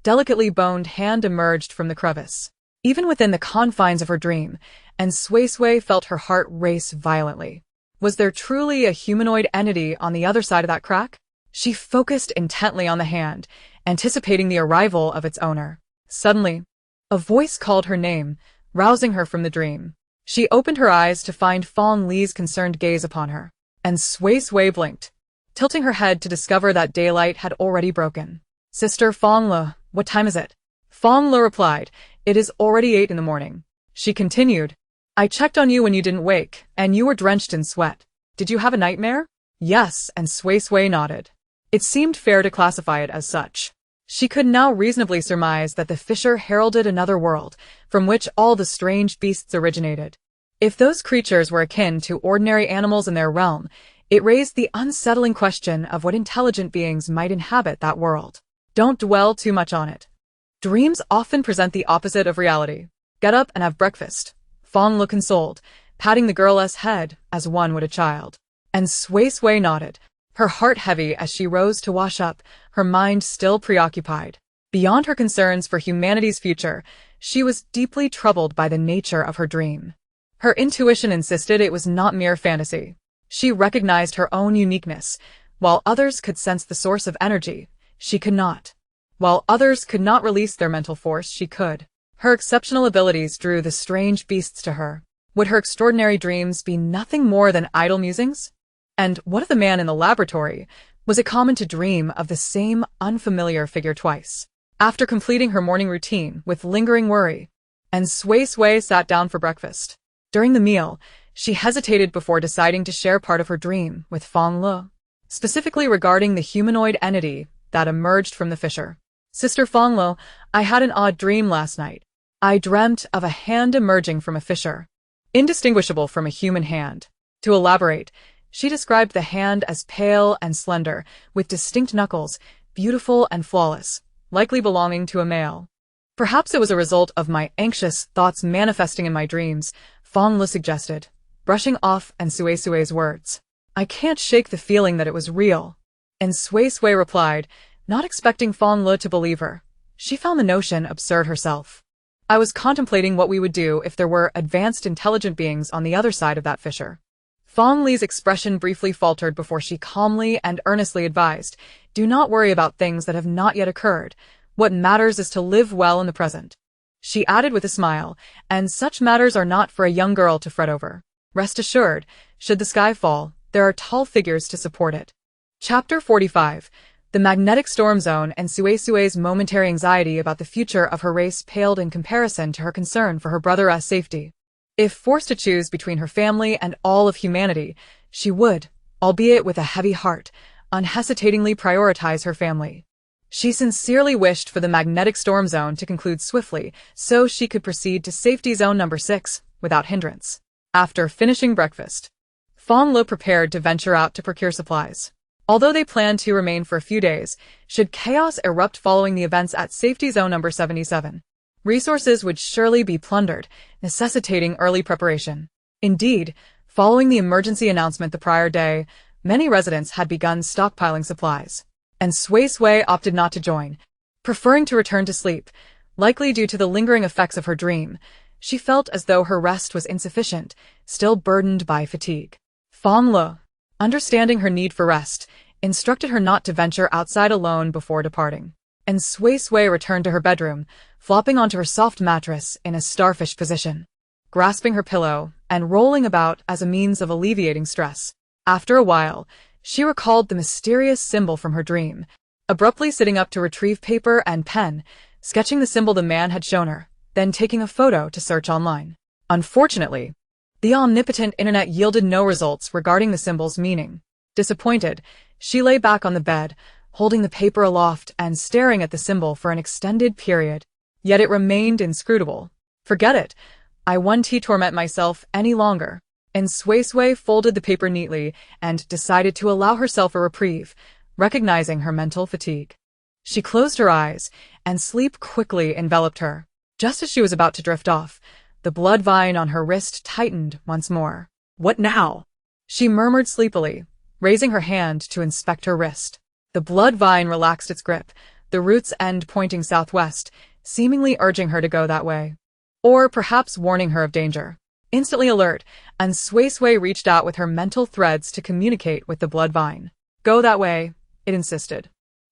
delicately boned hand emerged from the crevice. Even within the confines of her dream, and Suisui felt her heart race violently. Was there truly a humanoid entity on the other side of that crack? She focused intently on the hand, anticipating the arrival of its owner. Suddenly, a voice called her name, rousing her from the dream. She opened her eyes to find Fonglou's concerned gaze upon her, and Suisui blinked, tilting her head to discover that daylight had already broken. "Sister Fonglow, what time is it?" Fonglow replied, "It is already 8 in the morning." She continued, "I checked on you when you didn't wake, and you were drenched in sweat. Did you have a nightmare?" "Yes," and Suisui nodded. It seemed fair to classify it as such. She could now reasonably surmise that the fissure heralded another world, from which all the strange beasts originated. If those creatures were akin to ordinary animals in their realm, it raised the unsettling question of what intelligent beings might inhabit that world. Don't dwell too much on it. Dreams often present the opposite of reality. Get up and have breakfast. Fonglow consoled, patting the girl's head as one would a child. And Suisui nodded, her heart heavy as she rose to wash up, her mind still preoccupied. Beyond her concerns for humanity's future, she was deeply troubled by the nature of her dream. Her intuition insisted it was not mere fantasy. She recognized her own uniqueness. While others could sense the source of energy, she could not. While others could not release their mental force, she could. Her exceptional abilities drew the strange beasts to her. Would her extraordinary dreams be nothing more than idle musings? And what of the man in the laboratory? Was it common to dream of the same unfamiliar figure twice? After completing her morning routine with lingering worry, and Suisui sat down for breakfast. During the meal, she hesitated before deciding to share part of her dream with Fonglow, specifically regarding the humanoid entity that emerged from the fissure. "Sister Fonglow, I had an odd dream last night. I dreamt of a hand emerging from a fissure, indistinguishable from a human hand." To elaborate, she described the hand as pale and slender, with distinct knuckles, beautiful and flawless, likely belonging to a male. "Perhaps it was a result of my anxious thoughts manifesting in my dreams," Fonglow suggested, brushing off and Suisui's words. "I can't shake the feeling that it was real." And Suisui replied, not expecting Fonglow to believe her. She found the notion absurd herself. "I was contemplating what we would do if there were advanced intelligent beings on the other side of that fissure." Fonglou's expression briefly faltered before she calmly and earnestly advised, "Do not worry about things that have not yet occurred. What matters is to live well in the present. She added with a smile, and such matters are not for a young girl to fret over. Rest assured, should the sky fall, there are tall figures to support it. Chapter 45. The magnetic storm zone and Suisui's momentary anxiety about the future of her race paled in comparison to her concern for her brother's safety. If forced to choose between her family and all of humanity, she would, albeit with a heavy heart, unhesitatingly prioritize her family. She sincerely wished for the magnetic storm zone to conclude swiftly so she could proceed to safety zone number 6 without hindrance. After finishing breakfast, Fonglow prepared to venture out to procure supplies. Although they planned to remain for a few days, should chaos erupt following the events at safety zone number 77, resources would surely be plundered, necessitating early preparation. Indeed, following the emergency announcement the prior day, many residents had begun stockpiling supplies, and Suisui opted not to join, preferring to return to sleep. Likely due to the lingering effects of her dream, she felt as though her rest was insufficient, still burdened by fatigue. Fonglow, understanding her need for rest, instructed her not to venture outside alone before departing, and Suisui returned to her bedroom, flopping onto her soft mattress in a starfish position, grasping her pillow and rolling about as a means of alleviating stress. After a while, she recalled the mysterious symbol from her dream, abruptly sitting up to retrieve paper and pen, sketching the symbol the man had shown her, then taking a photo to search online. Unfortunately, the omnipotent internet yielded no results regarding the symbol's meaning. Disappointed, she lay back on the bed, holding the paper aloft and staring at the symbol for an extended period. Yet it remained inscrutable. Forget it. I won't torment myself any longer. And Suisui folded the paper neatly and decided to allow herself a reprieve, recognizing her mental fatigue. She closed her eyes, and sleep quickly enveloped her. Just as she was about to drift off, the blood vein on her wrist tightened once more. What now? She murmured sleepily, raising her hand to inspect her wrist. The blood vein relaxed its grip, the root's end pointing southwest, seemingly urging her to go that way. Or perhaps warning her of danger. Instantly alert, and Suisui reached out with her mental threads to communicate with the blood vein. Go that way, it insisted.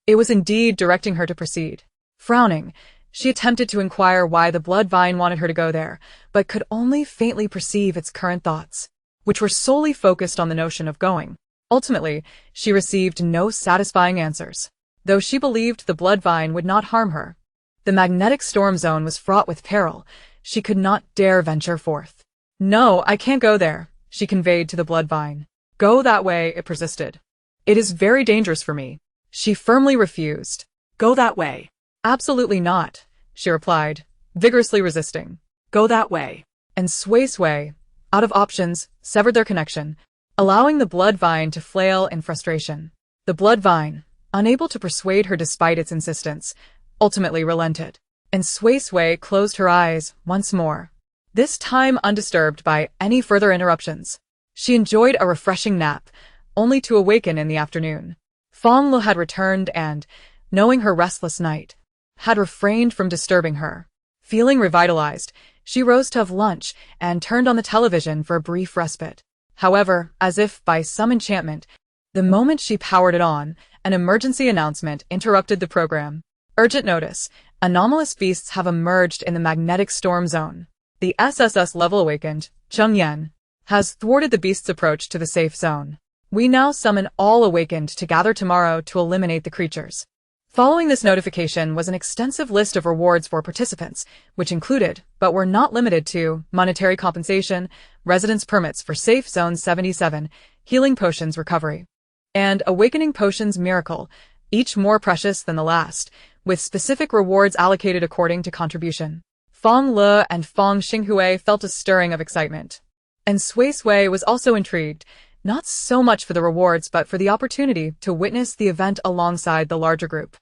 It was indeed directing her to proceed. Frowning, she attempted to inquire why the blood vein wanted her to go there, but could only faintly perceive its current thoughts, which were solely focused on the notion of going. Ultimately, she received no satisfying answers, though she believed the blood vein would not harm her. The magnetic storm zone was fraught with peril. She could not dare venture forth. No, I can't go there, she conveyed to the blood vine. Go that way, it persisted. It is very dangerous for me. She firmly refused. Go that way. Absolutely not, she replied, vigorously resisting. Go that way. And Suisui, out of options, severed their connection, allowing the blood vine to flail in frustration. The blood vine, unable to persuade her despite its insistence, ultimately relented, and Suisui closed her eyes once more, this time undisturbed by any further interruptions. She enjoyed a refreshing nap, only to awaken in the afternoon. Fonglow had returned and, knowing her restless night, had refrained from disturbing her. Feeling revitalized, she rose to have lunch and turned on the television for a brief respite. However, as if by some enchantment, the moment she powered it on, an emergency announcement interrupted the program. Urgent notice. Anomalous beasts have emerged in the magnetic storm zone. The SSS level awakened, Chengyan, has thwarted the beast's approach to the safe zone. We now summon all awakened to gather tomorrow to eliminate the creatures. Following this notification was an extensive list of rewards for participants, which included, but were not limited to, monetary compensation, residence permits for Safe Zone 77, healing potions recovery, and awakening potions miracle, each more precious than the last, with specific rewards allocated according to contribution. Fonglow and Fong Xinghui felt a stirring of excitement. And Suisui was also intrigued, not so much for the rewards but for the opportunity to witness the event alongside the larger group.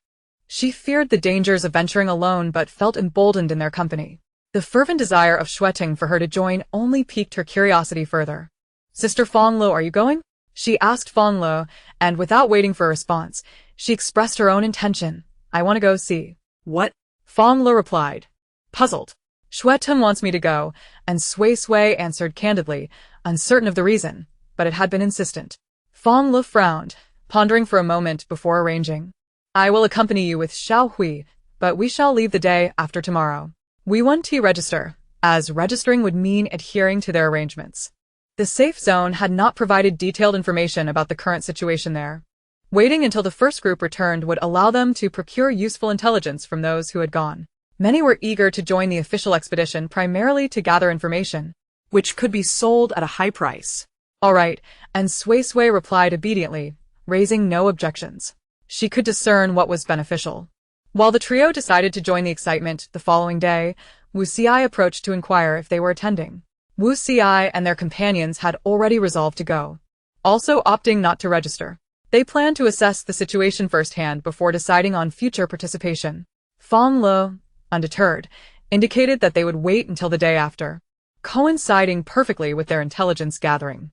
She feared the dangers of venturing alone but felt emboldened in their company. The fervent desire of Shueting for her to join only piqued her curiosity further. Sister Fonglow, are you going? She asked Fonglow, and without waiting for a response, she expressed her own intention. I want to go see. What? Fonglow replied, puzzled. Shueting wants me to go, and Suisui answered candidly, uncertain of the reason, but it had been insistent. Fonglow frowned, pondering for a moment before arranging. I will accompany you with Xiao Hui, but we shall leave the day after tomorrow. We want to register, as registering would mean adhering to their arrangements. The safe zone had not provided detailed information about the current situation there. Waiting until the first group returned would allow them to procure useful intelligence from those who had gone. Many were eager to join the official expedition primarily to gather information, which could be sold at a high price. All right, and Suisui replied obediently, raising no objections. She could discern what was beneficial. While the trio decided to join the excitement the following day, Suisui approached to inquire if they were attending. Suisui and their companions had already resolved to go, also opting not to register. They planned to assess the situation firsthand before deciding on future participation. Fonglow, undeterred, indicated that they would wait until the day after, coinciding perfectly with their intelligence gathering.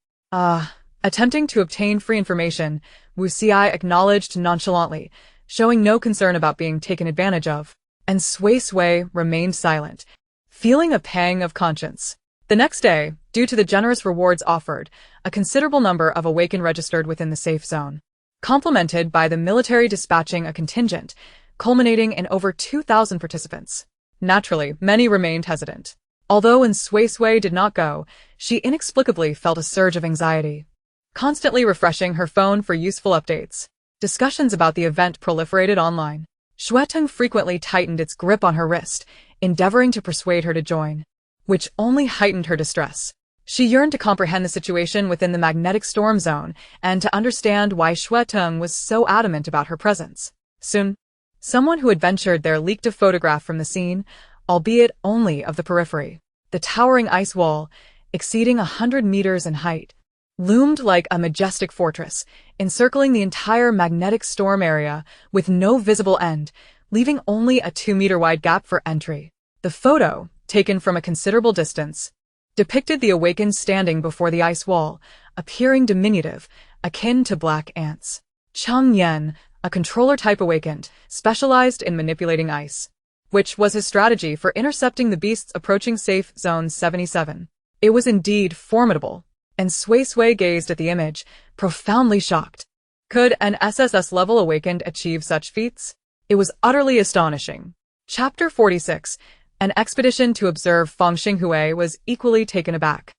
Attempting to obtain free information, Suisui acknowledged nonchalantly, showing no concern about being taken advantage of, and Suisui remained silent, feeling a pang of conscience. The next day, due to the generous rewards offered, a considerable number of awakened registered within the safe zone, complemented by the military dispatching a contingent, culminating in over 2,000 participants. Naturally, many remained hesitant. Although when Suisui did not go, she inexplicably felt a surge of anxiety. Constantly refreshing her phone for useful updates, discussions about the event proliferated online. Shueteng frequently tightened its grip on her wrist, endeavoring to persuade her to join, which only heightened her distress. She yearned to comprehend the situation within the magnetic storm zone and to understand why Shueteng was so adamant about her presence. Soon, someone who had ventured there leaked a photograph from the scene, albeit only of the periphery. The towering ice wall, exceeding 100 meters in height, loomed like a majestic fortress, encircling the entire magnetic storm area with no visible end, leaving only a 2-meter-wide gap for entry. The photo, taken from a considerable distance, depicted the awakened standing before the ice wall, appearing diminutive, akin to black ants. Cheng Yan, a controller-type awakened, specialized in manipulating ice, which was his strategy for intercepting the beasts approaching Safe Zone 77. It was indeed formidable, and Suisui gazed at the image, profoundly shocked. Could an SSS-level awakened achieve such feats? It was utterly astonishing. Chapter 46. An expedition to observe Fongxinghui was equally taken aback.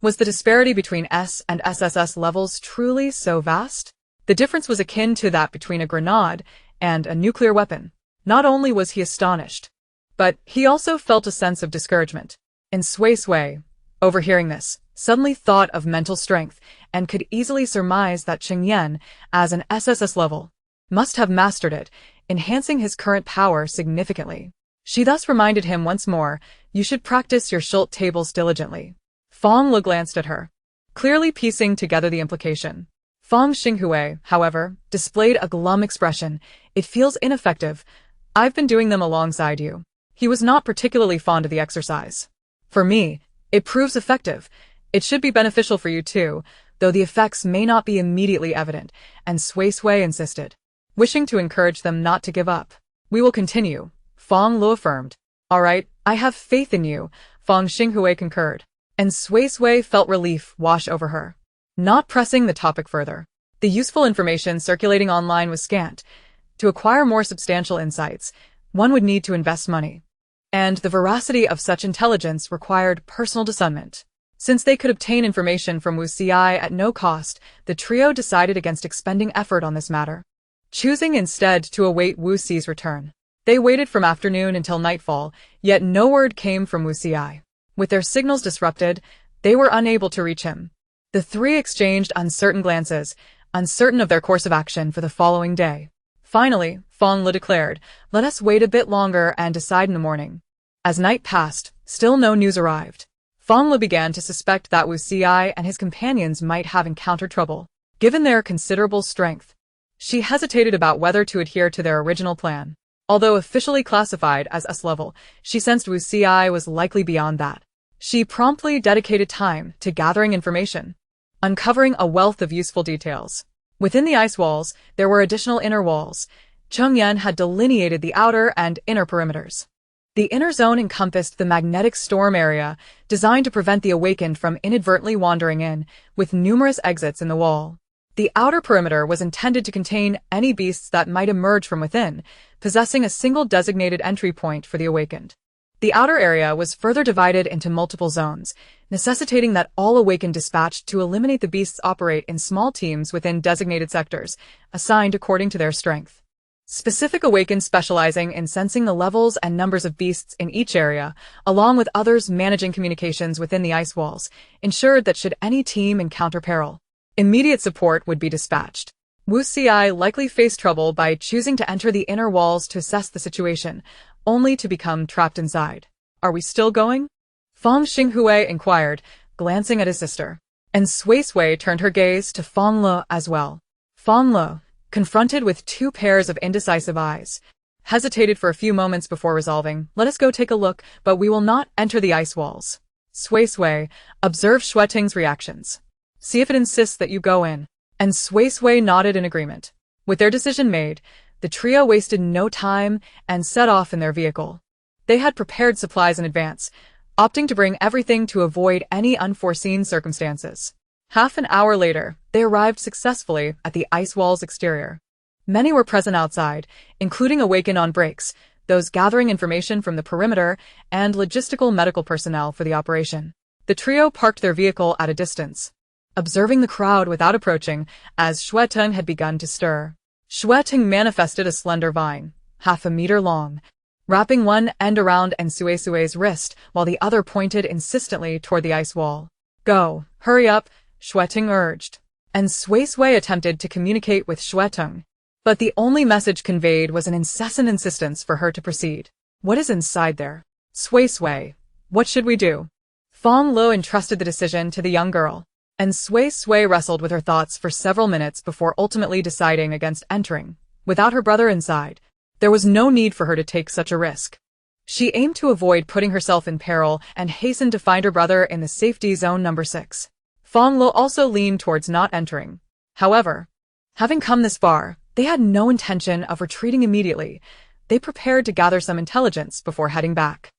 Was the disparity between S and SSS levels truly so vast? The difference was akin to that between a grenade and a nuclear weapon. Not only was he astonished, but he also felt a sense of discouragement. And Suisui, overhearing this, suddenly thought of mental strength and could easily surmise that Cheng Yan, as an SSS level, must have mastered it, enhancing his current power significantly. She thus reminded him once more, "You should practice your Schult tables diligently." Fonglow glanced at her, clearly piecing together the implication. Fongxinghui, however, displayed a glum expression. "It feels ineffective. I've been doing them alongside you." He was not particularly fond of the exercise. "For me, it proves effective. It should be beneficial for you too, though the effects may not be immediately evident," and Suisui insisted, wishing to encourage them not to give up. "We will continue," Fonglow affirmed. "All right, I have faith in you," Fongxinghui concurred, and Suisui felt relief wash over her. Not pressing the topic further, the useful information circulating online was scant. To acquire more substantial insights, one would need to invest money, and the veracity of such intelligence required personal discernment. Since they could obtain information from Suisui at no cost, the trio decided against expending effort on this matter, choosing instead to await Sui's return. They waited from afternoon until nightfall, yet no word came from Suisui. With their signals disrupted, they were unable to reach him. The three exchanged uncertain glances, uncertain of their course of action for the following day. Finally, Fonglow declared, "Let us wait a bit longer and decide in the morning." As night passed, still no news arrived. Fonglow began to suspect that Suisui and his companions might have encountered trouble. Given their considerable strength, she hesitated about whether to adhere to their original plan. Although officially classified as S-level, she sensed Suisui was likely beyond that. She promptly dedicated time to gathering information, uncovering a wealth of useful details. Within the ice walls, there were additional inner walls. Cheng Yan had delineated the outer and inner perimeters. The inner zone encompassed the magnetic storm area, designed to prevent the awakened from inadvertently wandering in, with numerous exits in the wall. The outer perimeter was intended to contain any beasts that might emerge from within, possessing a single designated entry point for the awakened. The outer area was further divided into multiple zones, necessitating that all awakened dispatched to eliminate the beasts operate in small teams within designated sectors, assigned according to their strength. Specific awakened specializing in sensing the levels and numbers of beasts in each area, along with others managing communications within the ice walls, ensured that should any team encounter peril, immediate support would be dispatched. Suisui likely faced trouble by choosing to enter the inner walls to assess the situation, only to become trapped inside. Are we still going? Fonglow inquired, glancing at his sister. And Suisui turned her gaze to Fonglow as well. Fonglow, confronted with two pairs of indecisive eyes, hesitated for a few moments before resolving, let us go take a look, but we will not enter the ice walls. Suisui, observe Xueting's reactions. See if it insists that you go in. And Suisui nodded in agreement. With their decision made, the trio wasted no time and set off in their vehicle. They had prepared supplies in advance, opting to bring everything to avoid any unforeseen circumstances. Half an hour later, they arrived successfully at the ice wall's exterior. Many were present outside, including Awaken on breaks, those gathering information from the perimeter, and logistical medical personnel for the operation. The trio parked their vehicle at a distance, observing the crowd without approaching, as Xueting had begun to stir. Xueting manifested a slender vine, half a meter long, wrapping one end around and Suisui's wrist while the other pointed insistently toward the ice wall. Go, hurry up, Xueting urged. And Suisui attempted to communicate with Xueting, but the only message conveyed was an incessant insistence for her to proceed. What is inside there? Suisui, what should we do? Fonglow entrusted the decision to the young girl, and Suisui wrestled with her thoughts for several minutes before ultimately deciding against entering. Without her brother inside, there was no need for her to take such a risk. She aimed to avoid putting herself in peril and hastened to find her brother in the safety zone number 6. Fonglow also leaned towards not entering. However, having come this far, they had no intention of retreating immediately. They prepared to gather some intelligence before heading back.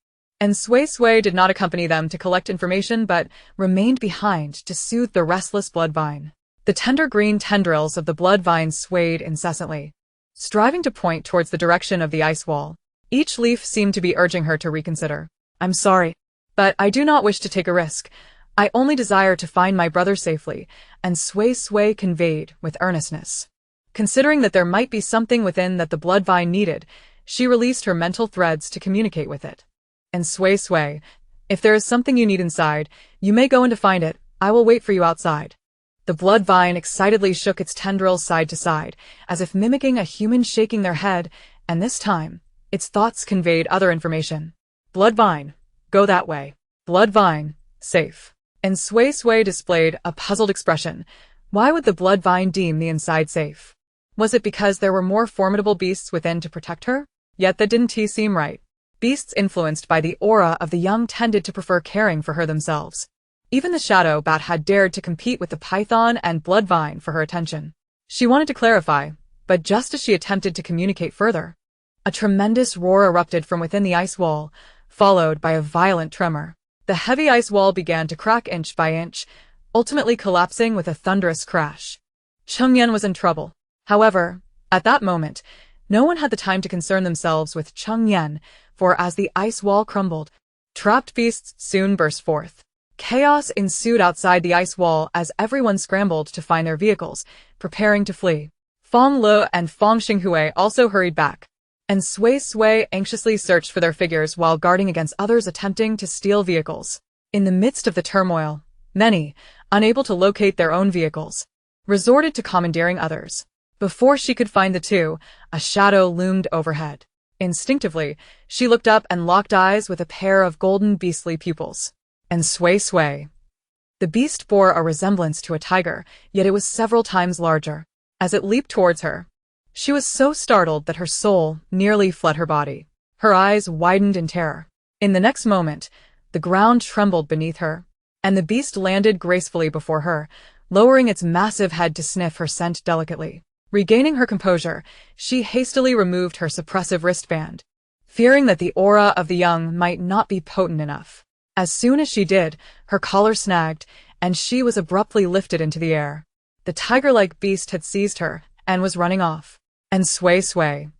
And Suisui did not accompany them to collect information but remained behind to soothe the restless blood vine. The tender green tendrils of the blood vine swayed incessantly, striving to point towards the direction of the ice wall. Each leaf seemed to be urging her to reconsider. I'm sorry, but I do not wish to take a risk. I only desire to find my brother safely, and Suisui conveyed with earnestness. Considering that there might be something within that the blood vine needed, she released her mental threads to communicate with it. And Suisui, if there is something you need inside, you may go in to find it. I will wait for you outside. The blood vine excitedly shook its tendrils side to side, as if mimicking a human shaking their head, and this time, its thoughts conveyed other information. Blood vine, go that way. Blood vine, safe. And Suisui displayed a puzzled expression. Why would the blood vine deem the inside safe? Was it because there were more formidable beasts within to protect her? Yet that didn't seem right. Beasts influenced by the aura of the young tended to prefer caring for her themselves. Even the shadow bat had dared to compete with the python and blood vine for her attention. She wanted to clarify, but just as she attempted to communicate further, a tremendous roar erupted from within the ice wall, followed by a violent tremor. The heavy ice wall began to crack inch by inch, ultimately collapsing with a thunderous crash. Chengyan was in trouble. However, at that moment, no one had the time to concern themselves with Chengyan, for as the ice wall crumbled, trapped beasts soon burst forth. Chaos ensued outside the ice wall as everyone scrambled to find their vehicles, preparing to flee. Fonglow and Fongxinghui also hurried back, and Suisui anxiously searched for their figures while guarding against others attempting to steal vehicles. In the midst of the turmoil, many, unable to locate their own vehicles, resorted to commandeering others. Before she could find the two, a shadow loomed overhead. Instinctively, she looked up and locked eyes with a pair of golden beastly pupils. And Suisui. The beast bore a resemblance to a tiger, yet it was several times larger. As it leaped towards her, she was so startled that her soul nearly fled her body. Her eyes widened in terror. In the next moment, the ground trembled beneath her, and the beast landed gracefully before her, lowering its massive head to sniff her scent delicately. Regaining her composure, she hastily removed her suppressive wristband, fearing that the aura of the young might not be potent enough. As soon as she did, her collar snagged, and she was abruptly lifted into the air. The tiger-like beast had seized her and was running off. And Suisui.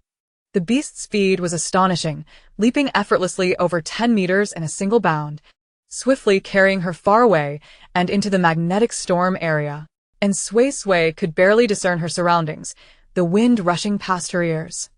The beast's speed was astonishing, leaping effortlessly over 10 meters in a single bound, swiftly carrying her far away and into the magnetic storm area. And Suisui could barely discern her surroundings, the wind rushing past her ears,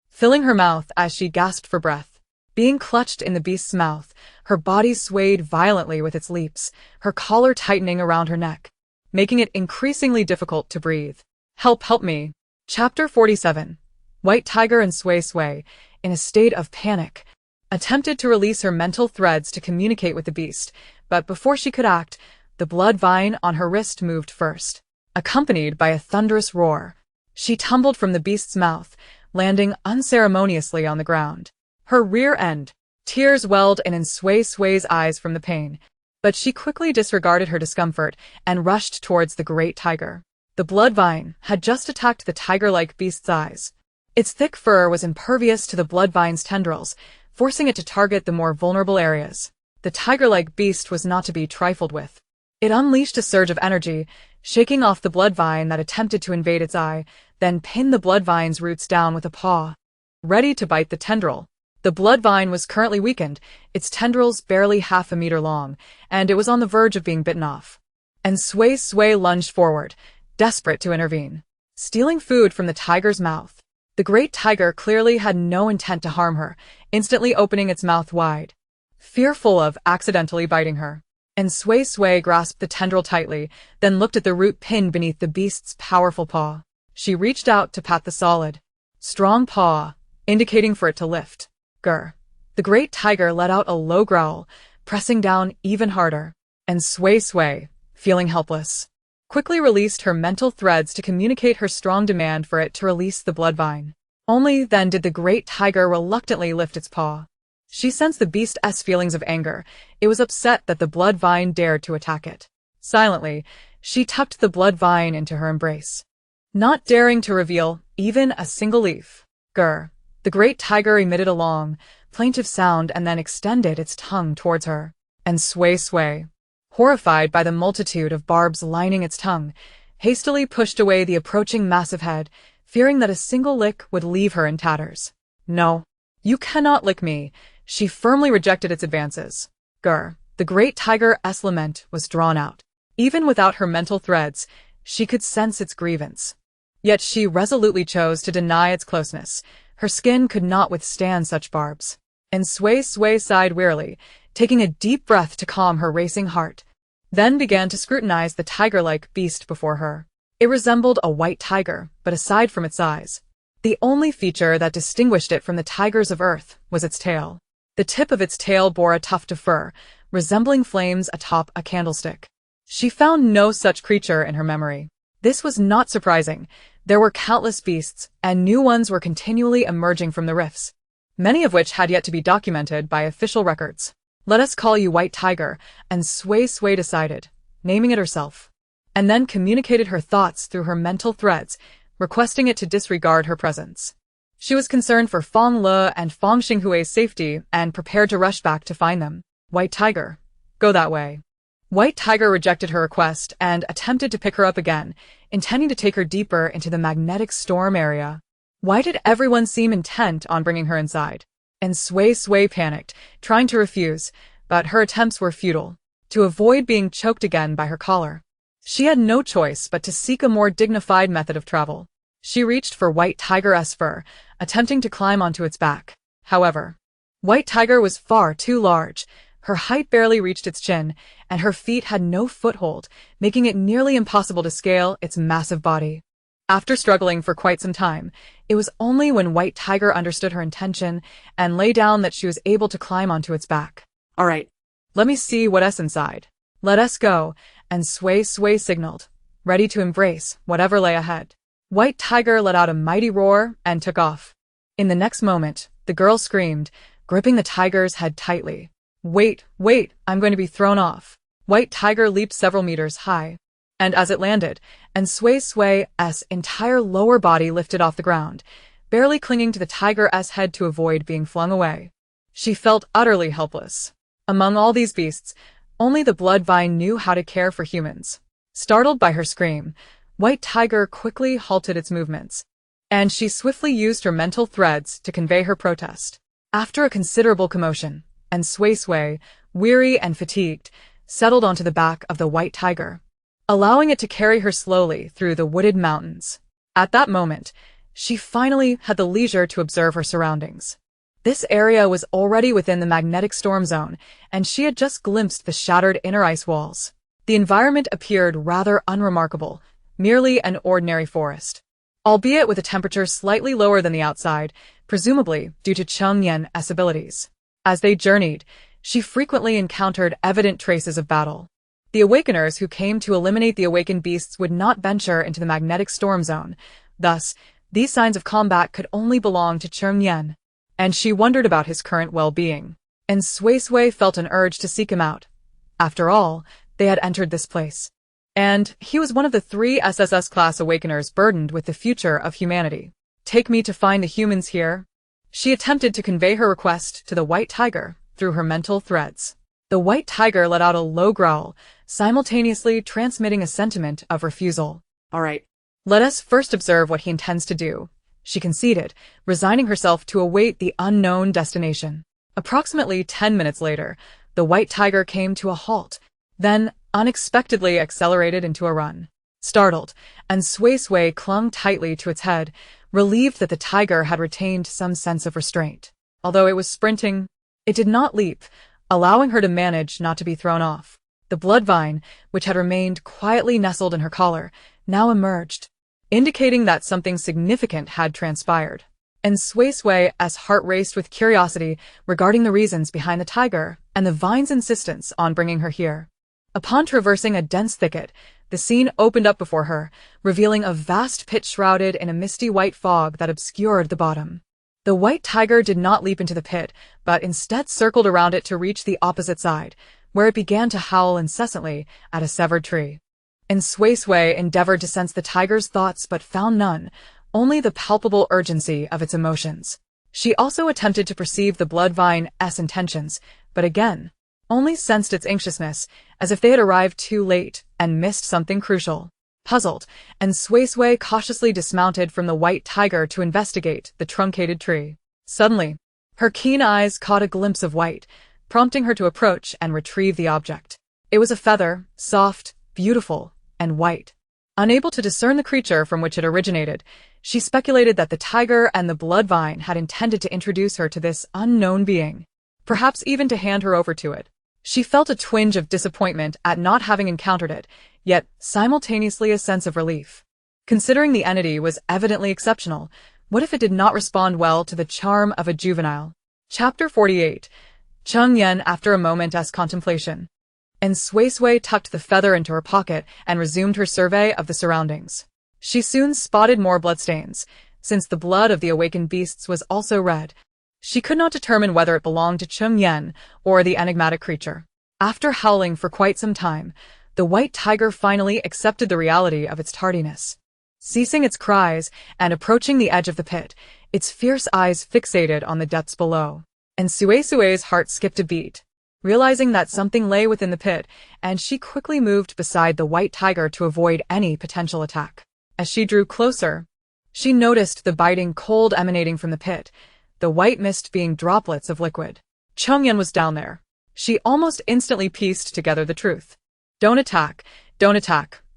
filling her mouth as she gasped for breath. Being clutched in the beast's mouth, her body swayed violently with its leaps, her collar tightening around her neck, making it increasingly difficult to breathe. Help me. Chapter 47. White Tiger and Suisui, in a state of panic, attempted to release her mental threads to communicate with the beast, but before she could act, the blood vine on her wrist moved first. Accompanied by a thunderous roar, she tumbled from the beast's mouth, landing unceremoniously on the ground. Her rear end, tears welled in Suisui's eyes from the pain, but she quickly disregarded her discomfort and rushed towards the great tiger. The blood vine had just attacked the tiger-like beast's eyes. Its thick fur was impervious to the blood vine's tendrils, forcing it to target the more vulnerable areas. The tiger-like beast was not to be trifled with. It unleashed a surge of energy, shaking off the blood vine that attempted to invade its eye, then pinned the blood vine's roots down with a paw, ready to bite the tendril. The blood vine was currently weakened, its tendrils barely half a meter long, and it was on the verge of being bitten off. And Suisui lunged forward, desperate to intervene, stealing food from the tiger's mouth. The great tiger clearly had no intent to harm her, instantly opening its mouth wide, fearful of accidentally biting her. And Suisui grasped the tendril tightly, then looked at the root pinned beneath the beast's powerful paw. She reached out to pat the solid, strong paw, indicating for it to lift. Grr. The great tiger let out a low growl, pressing down even harder. And Suisui, feeling helpless, quickly released her mental threads to communicate her strong demand for it to release the blood vine. Only then did the great tiger reluctantly lift its paw. She sensed the beast's feelings of anger. It was upset that the blood vine dared to attack it. Silently, she tucked the blood vine into her embrace, not daring to reveal even a single leaf. Grr. The great tiger emitted a long, plaintive sound and then extended its tongue towards her. And Suisui, horrified by the multitude of barbs lining its tongue, hastily pushed away the approaching massive head, fearing that a single lick would leave her in tatters. No, you cannot lick me. She firmly rejected its advances. Grr. The great tiger's lament was drawn out. Even without her mental threads, she could sense its grievance. Yet she resolutely chose to deny its closeness. Her skin could not withstand such barbs. And Suisui sighed wearily, taking a deep breath to calm her racing heart, then began to scrutinize the tiger-like beast before her. It resembled a white tiger, but aside from its size, the only feature that distinguished it from the tigers of Earth was its tail. The tip of its tail bore a tuft of fur, resembling flames atop a candlestick. She found no such creature in her memory. This was not surprising. There were countless beasts, and new ones were continually emerging from the rifts, many of which had yet to be documented by official records. Let us call you White Tiger, and Suisui decided, naming it herself, and then communicated her thoughts through her mental threads, requesting it to disregard her presence. She was concerned for Fonglow and Fongxinghui's safety and prepared to rush back to find them. White Tiger, go that way. White Tiger rejected her request and attempted to pick her up again, intending to take her deeper into the magnetic storm area. Why did everyone seem intent on bringing her inside? And Suisui panicked, trying to refuse, but her attempts were futile. To avoid being choked again by her collar, she had no choice but to seek a more dignified method of travel. She reached for White Tiger's fur, attempting to climb onto its back. However, White Tiger was far too large. Her height barely reached its chin, and her feet had no foothold, making it nearly impossible to scale its massive body. After struggling for quite some time, it was only when White Tiger understood her intention and lay down that she was able to climb onto its back. All right, let me see what's inside. Let us go, and Suisui signaled, ready to embrace whatever lay ahead. White Tiger let out a mighty roar and took off. In the next moment, the girl screamed, gripping the tiger's head tightly. Wait, I'm going to be thrown off. White Tiger leaped several meters high, and as it landed, and Suisui's entire lower body lifted off the ground, barely clinging to the tiger's head to avoid being flung away. She felt utterly helpless. Among all these beasts, only the blood vine knew how to care for humans. Startled by her scream, White Tiger quickly halted its movements, and she swiftly used her mental threads to convey her protest. After a considerable commotion, and Suisui, weary and fatigued, settled onto the back of the White Tiger, allowing it to carry her slowly through the wooded mountains. At that moment, she finally had the leisure to observe her surroundings. This area was already within the magnetic storm zone, and she had just glimpsed the shattered inner ice walls. The environment appeared rather unremarkable, merely an ordinary forest, albeit with a temperature slightly lower than the outside, presumably due to Cheng Yan's abilities. As they journeyed, she frequently encountered evident traces of battle. The Awakeners who came to eliminate the awakened beasts would not venture into the magnetic storm zone. Thus, these signs of combat could only belong to Cheng Yan, and she wondered about his current well-being. And Suisui felt an urge to seek him out. After all, they had entered this place, and he was one of the 3 SSS-class Awakeners burdened with the future of humanity. "Take me to find the humans here." She attempted to convey her request to the White Tiger through her mental threads. The White Tiger let out a low growl, simultaneously transmitting a sentiment of refusal. All right. "Let us first observe what he intends to do," she conceded, resigning herself to await the unknown destination. Approximately 10 minutes later, the White Tiger came to a halt, then unexpectedly accelerated into a run. Startled, and Suisui clung tightly to its head, relieved that the tiger had retained some sense of restraint. Although it was sprinting, it did not leap, allowing her to manage not to be thrown off. The blood vine, which had remained quietly nestled in her collar, now emerged, indicating that something significant had transpired. And Suisui's heart raced with curiosity regarding the reasons behind the tiger and the vine's insistence on bringing her here. Upon traversing a dense thicket, the scene opened up before her, revealing a vast pit shrouded in a misty white fog that obscured the bottom. The White Tiger did not leap into the pit, but instead circled around it to reach the opposite side, where it began to howl incessantly at a severed tree. And Suisui endeavored to sense the tiger's thoughts but found none, only the palpable urgency of its emotions. She also attempted to perceive the blood vine's intentions, but again, only sensed its anxiousness, as if they had arrived too late and missed something crucial. Puzzled, and Suisui cautiously dismounted from the White Tiger to investigate the truncated tree. Suddenly, her keen eyes caught a glimpse of white, prompting her to approach and retrieve the object. It was a feather, soft, beautiful, and white. Unable to discern the creature from which it originated, she speculated that the tiger and the blood vine had intended to introduce her to this unknown being, perhaps even to hand her over to it. She felt a twinge of disappointment at not having encountered it, yet simultaneously a sense of relief. Considering the entity was evidently exceptional, what if it did not respond well to the charm of a juvenile? Chapter 48. Cheng Yan after a moment's contemplation. And Suisui tucked the feather into her pocket and resumed her survey of the surroundings. She soon spotted more bloodstains, since the blood of the awakened beasts was also red. She could not determine whether it belonged to Cheng Yan or the enigmatic creature. After howling for quite some time, the White Tiger finally accepted the reality of its tardiness. Ceasing its cries and approaching the edge of the pit, its fierce eyes fixated on the depths below. And Suisui's heart skipped a beat, realizing that something lay within the pit, and she quickly moved beside the White Tiger to avoid any potential attack. As she drew closer, she noticed the biting cold emanating from the pit, the white mist being droplets of liquid. Cheng Yan was down there. She almost instantly pieced together the truth. Don't attack,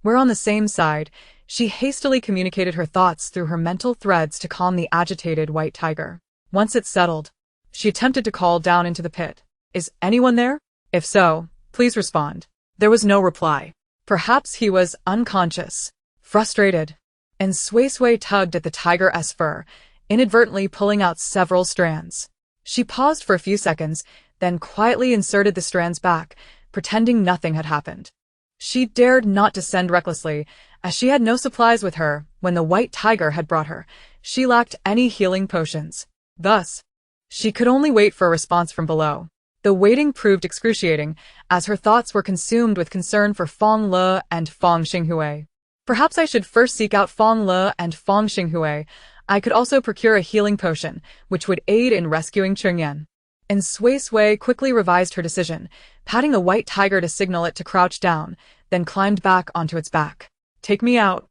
we're on the same side." She hastily communicated her thoughts through her mental threads to calm the agitated White Tiger. Once it settled, she attempted to call down into the pit. "Is anyone there? If so, please respond." There was no reply. Perhaps he was unconscious, frustrated, and Suisui tugged at the tiger's fur, inadvertently pulling out several strands. She paused for a few seconds, then quietly inserted the strands back, pretending nothing had happened. She dared not descend recklessly, as she had no supplies with her when the White Tiger had brought her. She lacked any healing potions. Thus, she could only wait for a response from below. The waiting proved excruciating, as her thoughts were consumed with concern for Fonglow and Fongxinghui. Perhaps I should first seek out Fonglow and Fongxinghui. I could also procure a healing potion, which would aid in rescuing Cheng Yan. And Suisui quickly revised her decision, patting the White Tiger to signal it to crouch down, then climbed back onto its back. "Take me out,"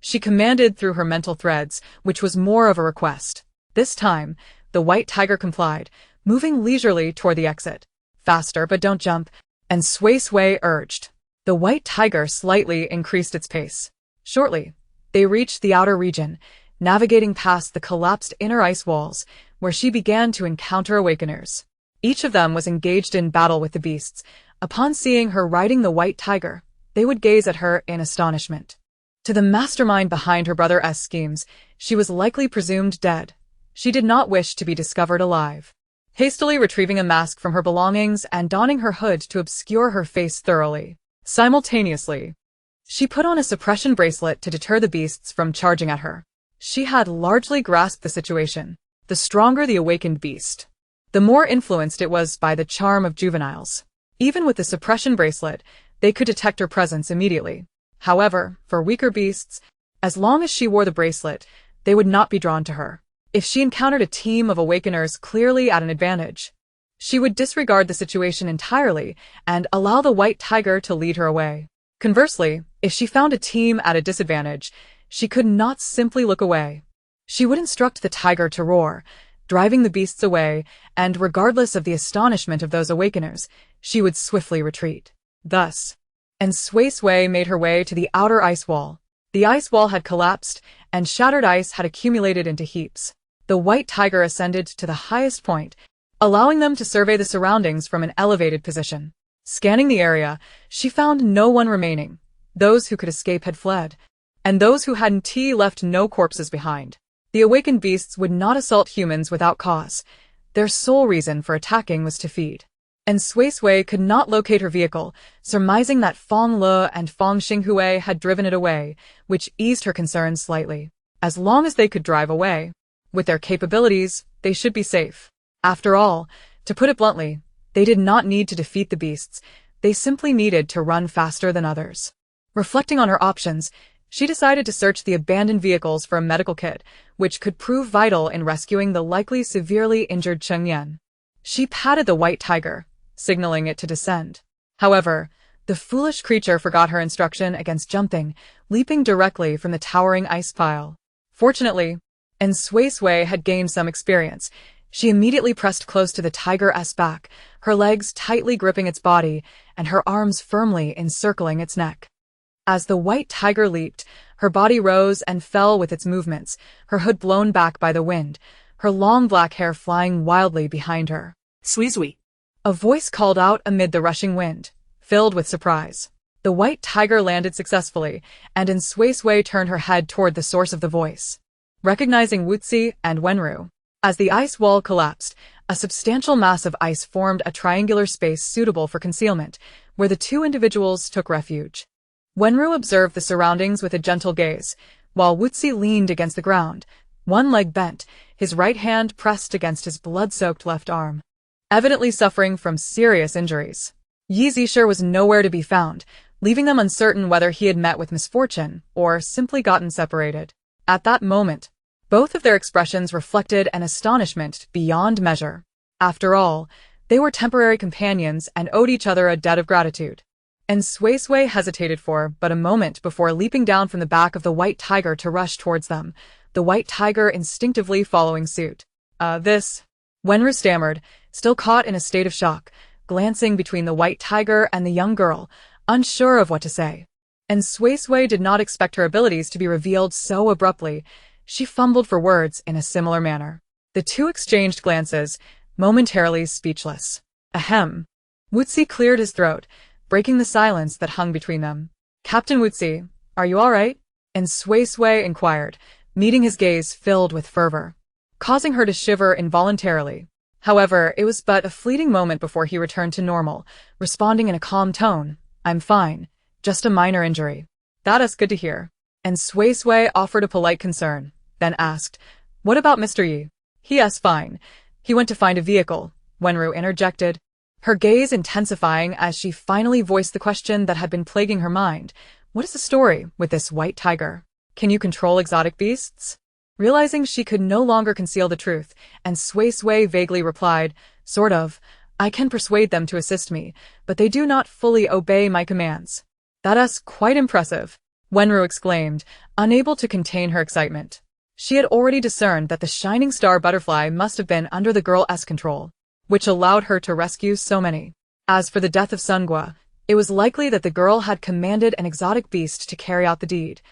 She commanded through her mental threads, which was more of a request. This time, the white tiger complied, moving leisurely toward the exit. Faster, but don't jump, and Suisui urged. The white tiger slightly increased its pace. Shortly, they reached the outer region, navigating past the collapsed inner ice walls, where she began to encounter awakeners. Each of them was engaged in battle with the beasts. Upon seeing her riding the white tiger, they would gaze at her in astonishment. To the mastermind behind her brother's schemes, she was likely presumed dead. She did not wish to be discovered alive. Hastily retrieving a mask from her belongings and donning her hood to obscure her face thoroughly. Simultaneously, she put on a suppression bracelet to deter the beasts from charging at her. She had largely grasped the situation. The stronger the awakened beast, the more influenced it was by the charm of juveniles. Even with the suppression bracelet, they could detect her presence immediately. However, for weaker beasts, as long as she wore the bracelet, they would not be drawn to her. If she encountered a team of awakeners clearly at an advantage, she would disregard the situation entirely and allow the white tiger to lead her away. Conversely, if she found a team at a disadvantage, she could not simply look away. She would instruct the tiger to roar, driving the beasts away, and regardless of the astonishment of those awakeners, she would swiftly retreat. Thus, and Suisui made her way to the outer ice wall. The ice wall had collapsed, and shattered ice had accumulated into heaps. The white tiger ascended to the highest point, allowing them to survey the surroundings from an elevated position. Scanning the area, she found no one remaining. Those who could escape had fled, and those who hadn't left no corpses behind. The awakened beasts would not assault humans without cause. Their sole reason for attacking was to feed. And Suisui could not locate her vehicle, surmising that Fonglow and Fongxinghui had driven it away, which eased her concerns slightly. As long as they could drive away, with their capabilities, they should be safe. After all, to put it bluntly, they did not need to defeat the beasts, they simply needed to run faster than others. Reflecting on her options, she decided to search the abandoned vehicles for a medical kit, which could prove vital in rescuing the likely severely injured Chengyan. She patted the white tiger, signaling it to descend. However, the foolish creature forgot her instruction against jumping, leaping directly from the towering ice pile. Fortunately, and Suisui had gained some experience, she immediately pressed close to the tiger's back, her legs tightly gripping its body and her arms firmly encircling its neck. As the white tiger leaped, her body rose and fell with its movements, her hood blown back by the wind, her long black hair flying wildly behind her. Suisui. A voice called out amid the rushing wind, filled with surprise. The white tiger landed successfully, and Suisui turned her head toward the source of the voice. Recognizing Wuzi and Wenru, as the ice wall collapsed, a substantial mass of ice formed a triangular space suitable for concealment, where the two individuals took refuge. Wenru observed the surroundings with a gentle gaze, while Wuzi leaned against the ground, one leg bent, his right hand pressed against his blood-soaked left arm, evidently suffering from serious injuries. Yi Zishir was nowhere to be found, leaving them uncertain whether he had met with misfortune or simply gotten separated. At that moment, both of their expressions reflected an astonishment beyond measure. After all, they were temporary companions and owed each other a debt of gratitude. And Suisui hesitated for but a moment before leaping down from the back of the white tiger to rush towards them, the white tiger instinctively following suit. Wenru stammered, still caught in a state of shock, glancing between the white tiger and the young girl, unsure of what to say. And Suisui did not expect her abilities to be revealed so abruptly. She fumbled for words in a similar manner. The two exchanged glances, momentarily speechless. Ahem. Wuzi cleared his throat, breaking the silence that hung between them. Captain Wuzi, are you all right? And Suisui inquired, meeting his gaze filled with fervor, causing her to shiver involuntarily. However, it was but a fleeting moment before he returned to normal, responding in a calm tone. I'm fine. Just a minor injury. That's good to hear. And Suisui offered a polite concern, then asked, what about Mr. Yi? He's fine. He went to find a vehicle, Wenru interjected, her gaze intensifying as she finally voiced the question that had been plaguing her mind. What is the story with this white tiger? Can you control exotic beasts? Realizing she could no longer conceal the truth, and Suisui vaguely replied, sort of. I can persuade them to assist me, but they do not fully obey my commands. That's quite impressive. Wenru exclaimed, unable to contain her excitement. She had already discerned that the shining star butterfly must have been under the girl's control, which allowed her to rescue so many. As for the death of Sungwa, it was likely that the girl had commanded an exotic beast to carry out the deed,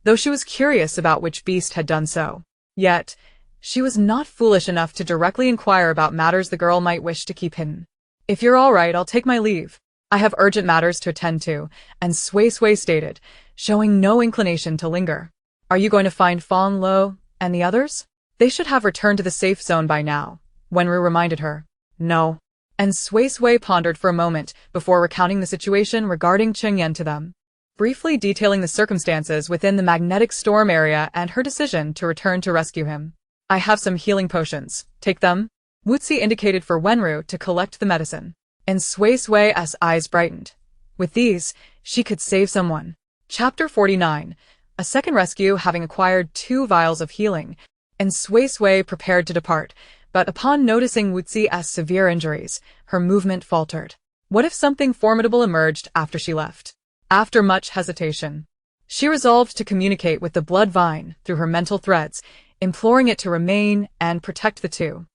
though she was curious about which beast had done so. Yet, she was not foolish enough to directly inquire about matters the girl might wish to keep hidden. If you're all right, I'll take my leave. I have urgent matters to attend to, and Suisui stated, showing no inclination to linger. Are you going to find Fonglow and the others? They should have returned to the safe zone by now, Wenru reminded her. No. And Suisui pondered for a moment before recounting the situation regarding Chengyan to them, briefly detailing the circumstances within the magnetic storm area and her decision to return to rescue him. I have some healing potions. Take them. Wuzi indicated for Wenru to collect the medicine, and Suisui's eyes brightened. With these, she could save someone. Chapter 49. A second rescue having acquired 2 vials of healing, and Suisui prepared to depart, but upon noticing Wuzi's severe injuries, her movement faltered. What if something formidable emerged after she left? After much hesitation, she resolved to communicate with the blood vine through her mental threads, imploring it to remain and protect the two.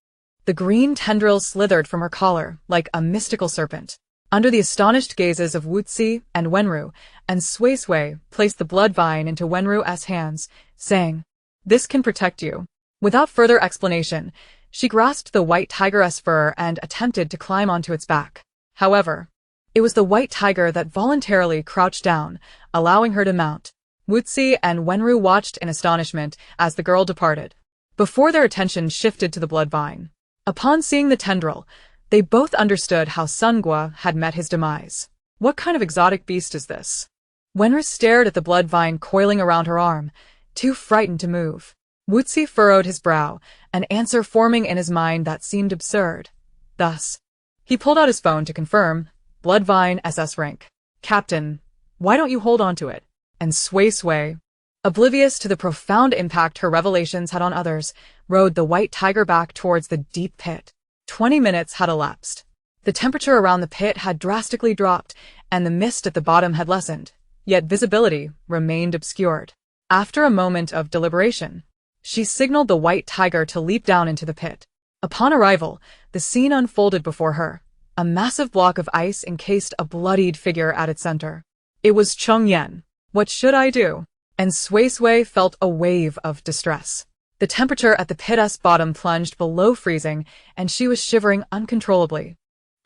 The green tendrils slithered from her collar like a mystical serpent. Under the astonished gazes of Wuzi and Wenru, and Suisui placed the blood vine into Wenru's hands, saying, "This can protect you." Without further explanation, she grasped the white tiger's fur and attempted to climb onto its back. However, it was the white tiger that voluntarily crouched down, allowing her to mount. Wuzi and Wenru watched in astonishment as the girl departed, before their attention shifted to the blood vine. Upon seeing the tendril, they both understood how Sungwa had met his demise. What kind of exotic beast is this? Wenru stared at the blood vine coiling around her arm, too frightened to move. Wuzi furrowed his brow, an answer forming in his mind that seemed absurd. Thus, he pulled out his phone to confirm, Bloodvine SS rank. Captain, why don't you hold on to it? And Suisui, oblivious to the profound impact her revelations had on others, rode the white tiger back towards the deep pit. 20 minutes had elapsed. The temperature around the pit had drastically dropped, and the mist at the bottom had lessened, yet visibility remained obscured. After a moment of deliberation, she signaled the white tiger to leap down into the pit. Upon arrival, the scene unfolded before her. A massive block of ice encased a bloodied figure at its center. It was Chengyan. What should I do? And Suisui felt a wave of distress. The temperature at the pit's bottom plunged below freezing, and she was shivering uncontrollably.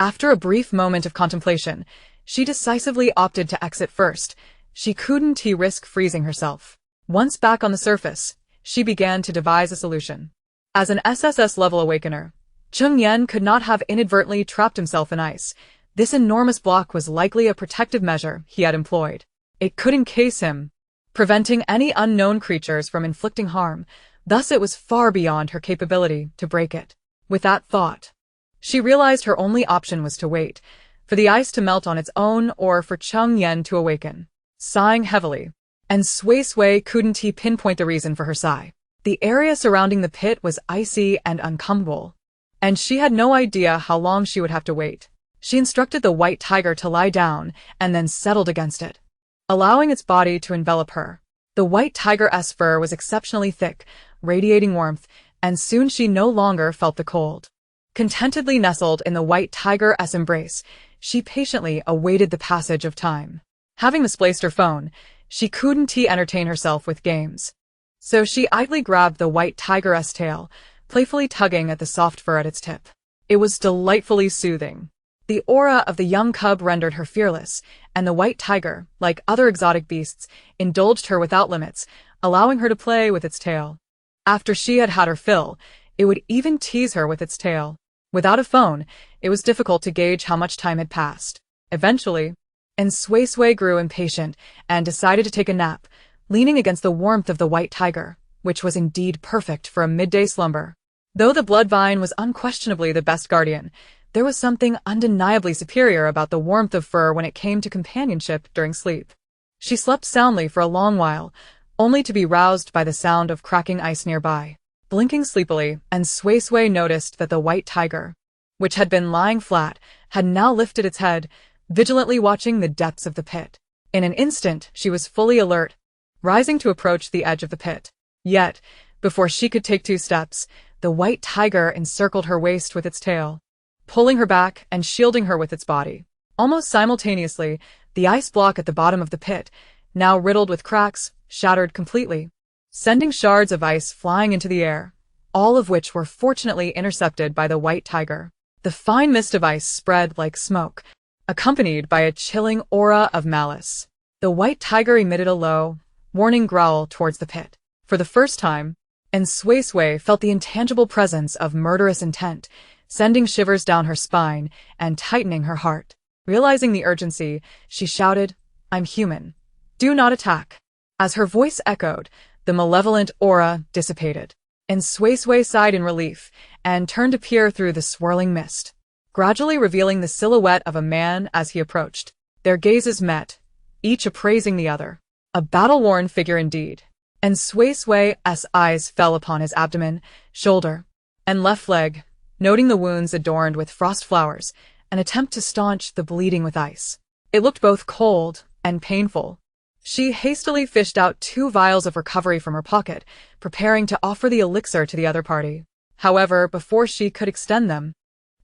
After a brief moment of contemplation, she decisively opted to exit first. She couldn't risk freezing herself. Once back on the surface, she began to devise a solution. As an SSS-level awakener, Chengyan could not have inadvertently trapped himself in ice. This enormous block was likely a protective measure he had employed. It could encase him, preventing any unknown creatures from inflicting harm. Thus it was far beyond her capability to break it. With that thought, she realized her only option was to wait, for the ice to melt on its own or for Chengyan to awaken. Sighing heavily, and Suisui couldn't pinpoint the reason for her sigh. The area surrounding the pit was icy and uncomfortable, and she had no idea how long she would have to wait. She instructed the white tiger to lie down and then settled against it, allowing its body to envelop her. The white tiger's fur was exceptionally thick, radiating warmth, and soon she no longer felt the cold. Contentedly nestled in the white tiger's embrace, she patiently awaited the passage of time. Having misplaced her phone, she couldn't entertain herself with games. So she idly grabbed the white tiger's tail, playfully tugging at the soft fur at its tip. It was delightfully soothing. The aura of the young cub rendered her fearless, and the white tiger, like other exotic beasts, indulged her without limits, allowing her to play with its tail. After she had had her fill, it would even tease her with its tail. Without a phone, it was difficult to gauge how much time had passed. Eventually, and Suisui grew impatient and decided to take a nap, leaning against the warmth of the white tiger, which was indeed perfect for a midday slumber. Though the bloodvine was unquestionably the best guardian, there was something undeniably superior about the warmth of fur when it came to companionship during sleep. She slept soundly for a long while, only to be roused by the sound of cracking ice nearby. Blinking sleepily, and Suisui noticed that the white tiger, which had been lying flat, had now lifted its head, vigilantly watching the depths of the pit. In an instant, she was fully alert, rising to approach the edge of the pit. Yet, before she could take 2 steps, the white tiger encircled her waist with its tail, pulling her back and shielding her with its body. Almost simultaneously, the ice block at the bottom of the pit, now riddled with cracks, shattered completely, sending shards of ice flying into the air, all of which were fortunately intercepted by the white tiger. The fine mist of ice spread like smoke, accompanied by a chilling aura of malice. The white tiger emitted a low, warning growl towards the pit. For the first time, and Suisui felt the intangible presence of murderous intent, sending shivers down her spine and tightening her heart. Realizing the urgency, she shouted, "I'm human. Do not attack." As her voice echoed, the malevolent aura dissipated, and Suisui sighed in relief and turned to peer through the swirling mist, gradually revealing the silhouette of a man as he approached. Their gazes met, each appraising the other. A battle-worn figure indeed, and Suisui's eyes fell upon his abdomen, shoulder, and left leg, noting the wounds adorned with frost flowers, an attempt to staunch the bleeding with ice. It looked both cold and painful. She hastily fished out 2 vials of recovery from her pocket, preparing to offer the elixir to the other party. However, before she could extend them,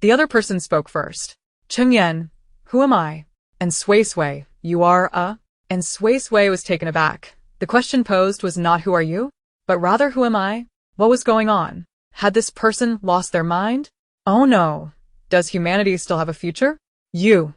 the other person spoke first. "Chengyan, who am I?" "And Suisui, you are a?" And Suisui was taken aback. The question posed was not "who are you?" but rather "who am I?" What was going on? Had this person lost their mind? Oh no. Does humanity still have a future? You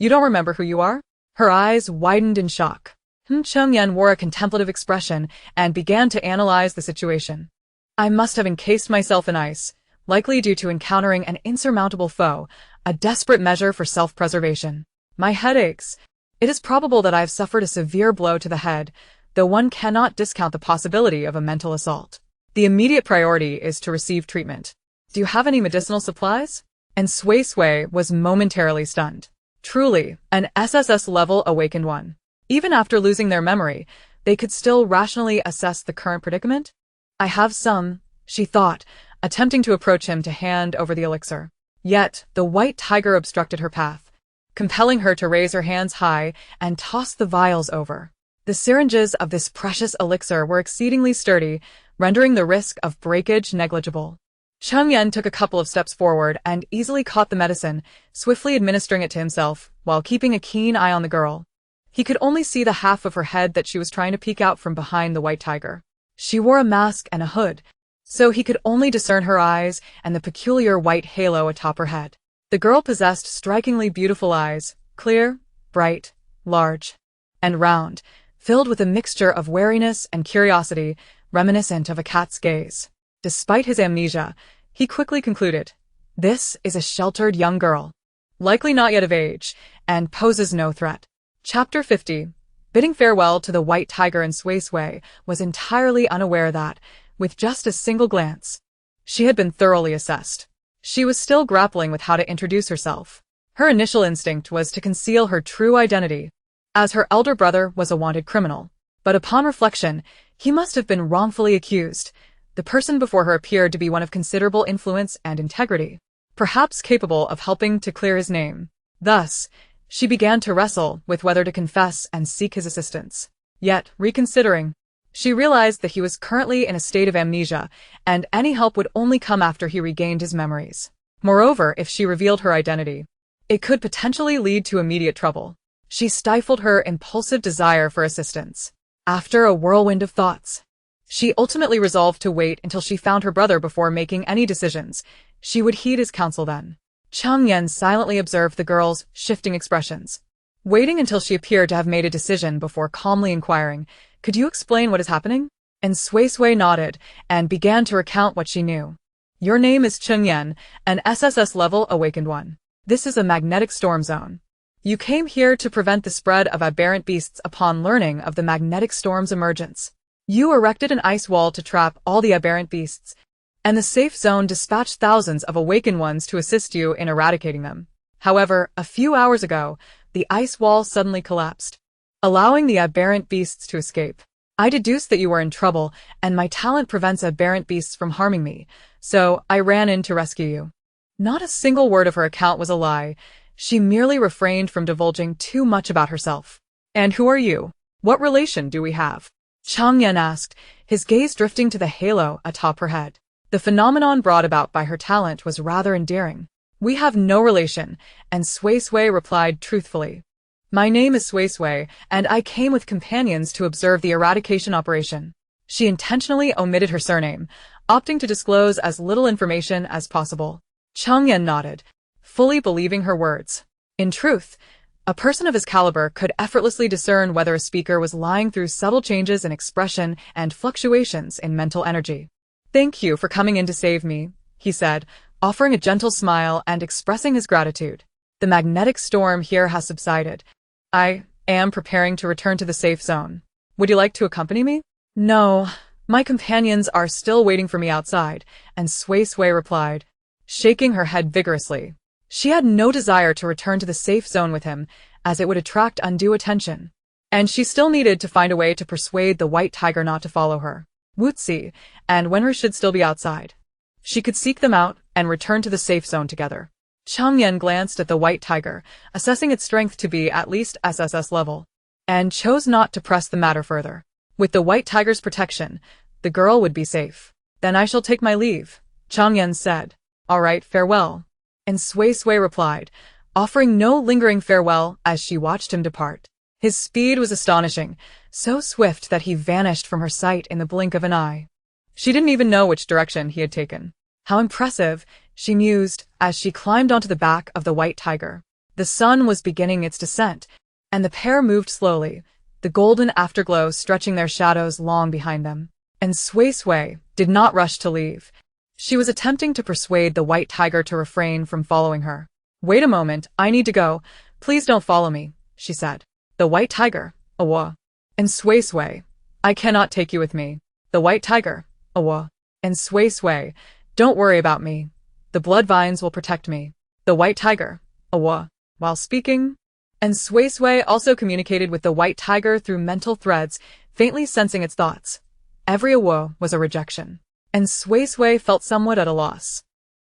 don't remember who you are? Her eyes widened in shock. Chengyan wore a contemplative expression and began to analyze the situation. "I must have encased myself in ice, likely due to encountering an insurmountable foe, a desperate measure for self-preservation. My head aches. It is probable that I have suffered a severe blow to the head, though one cannot discount the possibility of a mental assault. The immediate priority is to receive treatment. Do you have any medicinal supplies?" And Suisui was momentarily stunned. Truly, an SSS-level awakened one. Even after losing their memory, they could still rationally assess the current predicament? "I have some," she thought, attempting to approach him to hand over the elixir. Yet, the white tiger obstructed her path, compelling her to raise her hands high and toss the vials over. The syringes of this precious elixir were exceedingly sturdy, rendering the risk of breakage negligible. Chengyan took a couple of steps forward and easily caught the medicine, swiftly administering it to himself, while keeping a keen eye on the girl. He could only see the half of her head that she was trying to peek out from behind the white tiger. She wore a mask and a hood, so he could only discern her eyes and the peculiar white halo atop her head. The girl possessed strikingly beautiful eyes, clear, bright, large, and round, filled with a mixture of wariness and curiosity, reminiscent of a cat's gaze. Despite his amnesia, he quickly concluded, this is a sheltered young girl, likely not yet of age, and poses no threat. Chapter 50. Bidding farewell to the white tiger, and Suisui was entirely unaware that, with just a single glance, she had been thoroughly assessed. She was still grappling with how to introduce herself. Her initial instinct was to conceal her true identity, as her elder brother was a wanted criminal. But upon reflection, he must have been wrongfully accused. The person before her appeared to be one of considerable influence and integrity, perhaps capable of helping to clear his name. Thus, she began to wrestle with whether to confess and seek his assistance. Yet, reconsidering, she realized that he was currently in a state of amnesia, and any help would only come after he regained his memories. Moreover, if she revealed her identity, it could potentially lead to immediate trouble. She stifled her impulsive desire for assistance. After a whirlwind of thoughts, she ultimately resolved to wait until she found her brother before making any decisions. She would heed his counsel then. Chengyan silently observed the girl's shifting expressions, waiting until she appeared to have made a decision before calmly inquiring, "Could you explain what is happening?" And Suisui nodded and began to recount what she knew. "Your name is Chengyan, an SSS-level awakened one. This is a magnetic storm zone. You came here to prevent the spread of aberrant beasts upon learning of the magnetic storm's emergence. You erected an ice wall to trap all the aberrant beasts, and the safe zone dispatched thousands of awakened ones to assist you in eradicating them. However, a few hours ago, the ice wall suddenly collapsed, allowing the aberrant beasts to escape. I deduced that you were in trouble, and my talent prevents aberrant beasts from harming me, so I ran in to rescue you." Not a single word of her account was a lie. She merely refrained from divulging too much about herself. "And who are you? What relation do we have?" Chang Yan asked, his gaze drifting to the halo atop her head. The phenomenon brought about by her talent was rather endearing. We have no relation, and Suisui replied truthfully. My name is Suisui, and I came with companions to observe the eradication operation. She intentionally omitted her surname, opting to disclose as little information as possible. Chang Yan nodded, fully believing her words. In truth, a person of his caliber could effortlessly discern whether a speaker was lying through subtle changes in expression and fluctuations in mental energy. Thank you for coming in to save me, he said, offering a gentle smile and expressing his gratitude. The magnetic storm here has subsided. I am preparing to return to the safe zone. Would you like to accompany me? No, my companions are still waiting for me outside, and Suisui replied, shaking her head vigorously. She had no desire to return to the safe zone with him, as it would attract undue attention. And she still needed to find a way to persuade the white tiger not to follow her. Wuzi and Wenru should still be outside. She could seek them out and return to the safe zone together. Chang Yan glanced at the white tiger, assessing its strength to be at least SSS level, and chose not to press the matter further. With the white tiger's protection, the girl would be safe. Then I shall take my leave, Chang Yan said. All right, farewell. And Suisui replied, offering no lingering farewell as she watched him depart. His speed was astonishing, so swift that he vanished from her sight in the blink of an eye. She didn't even know which direction he had taken. How impressive, she mused as she climbed onto the back of the white tiger. The sun was beginning its descent, and the pair moved slowly, the golden afterglow stretching their shadows long behind them. And Suisui did not rush to leave. She was attempting to persuade the white tiger to refrain from following her. Wait a moment, I need to go. Please don't follow me, she said. The white tiger, awa. And Suisui, I cannot take you with me. The white tiger, awa. And Suisui, don't worry about me. The blood vines will protect me. The white tiger, awa. While speaking, and Suisui also communicated with the white tiger through mental threads, faintly sensing its thoughts. Every awa was a rejection, and Suisui felt somewhat at a loss.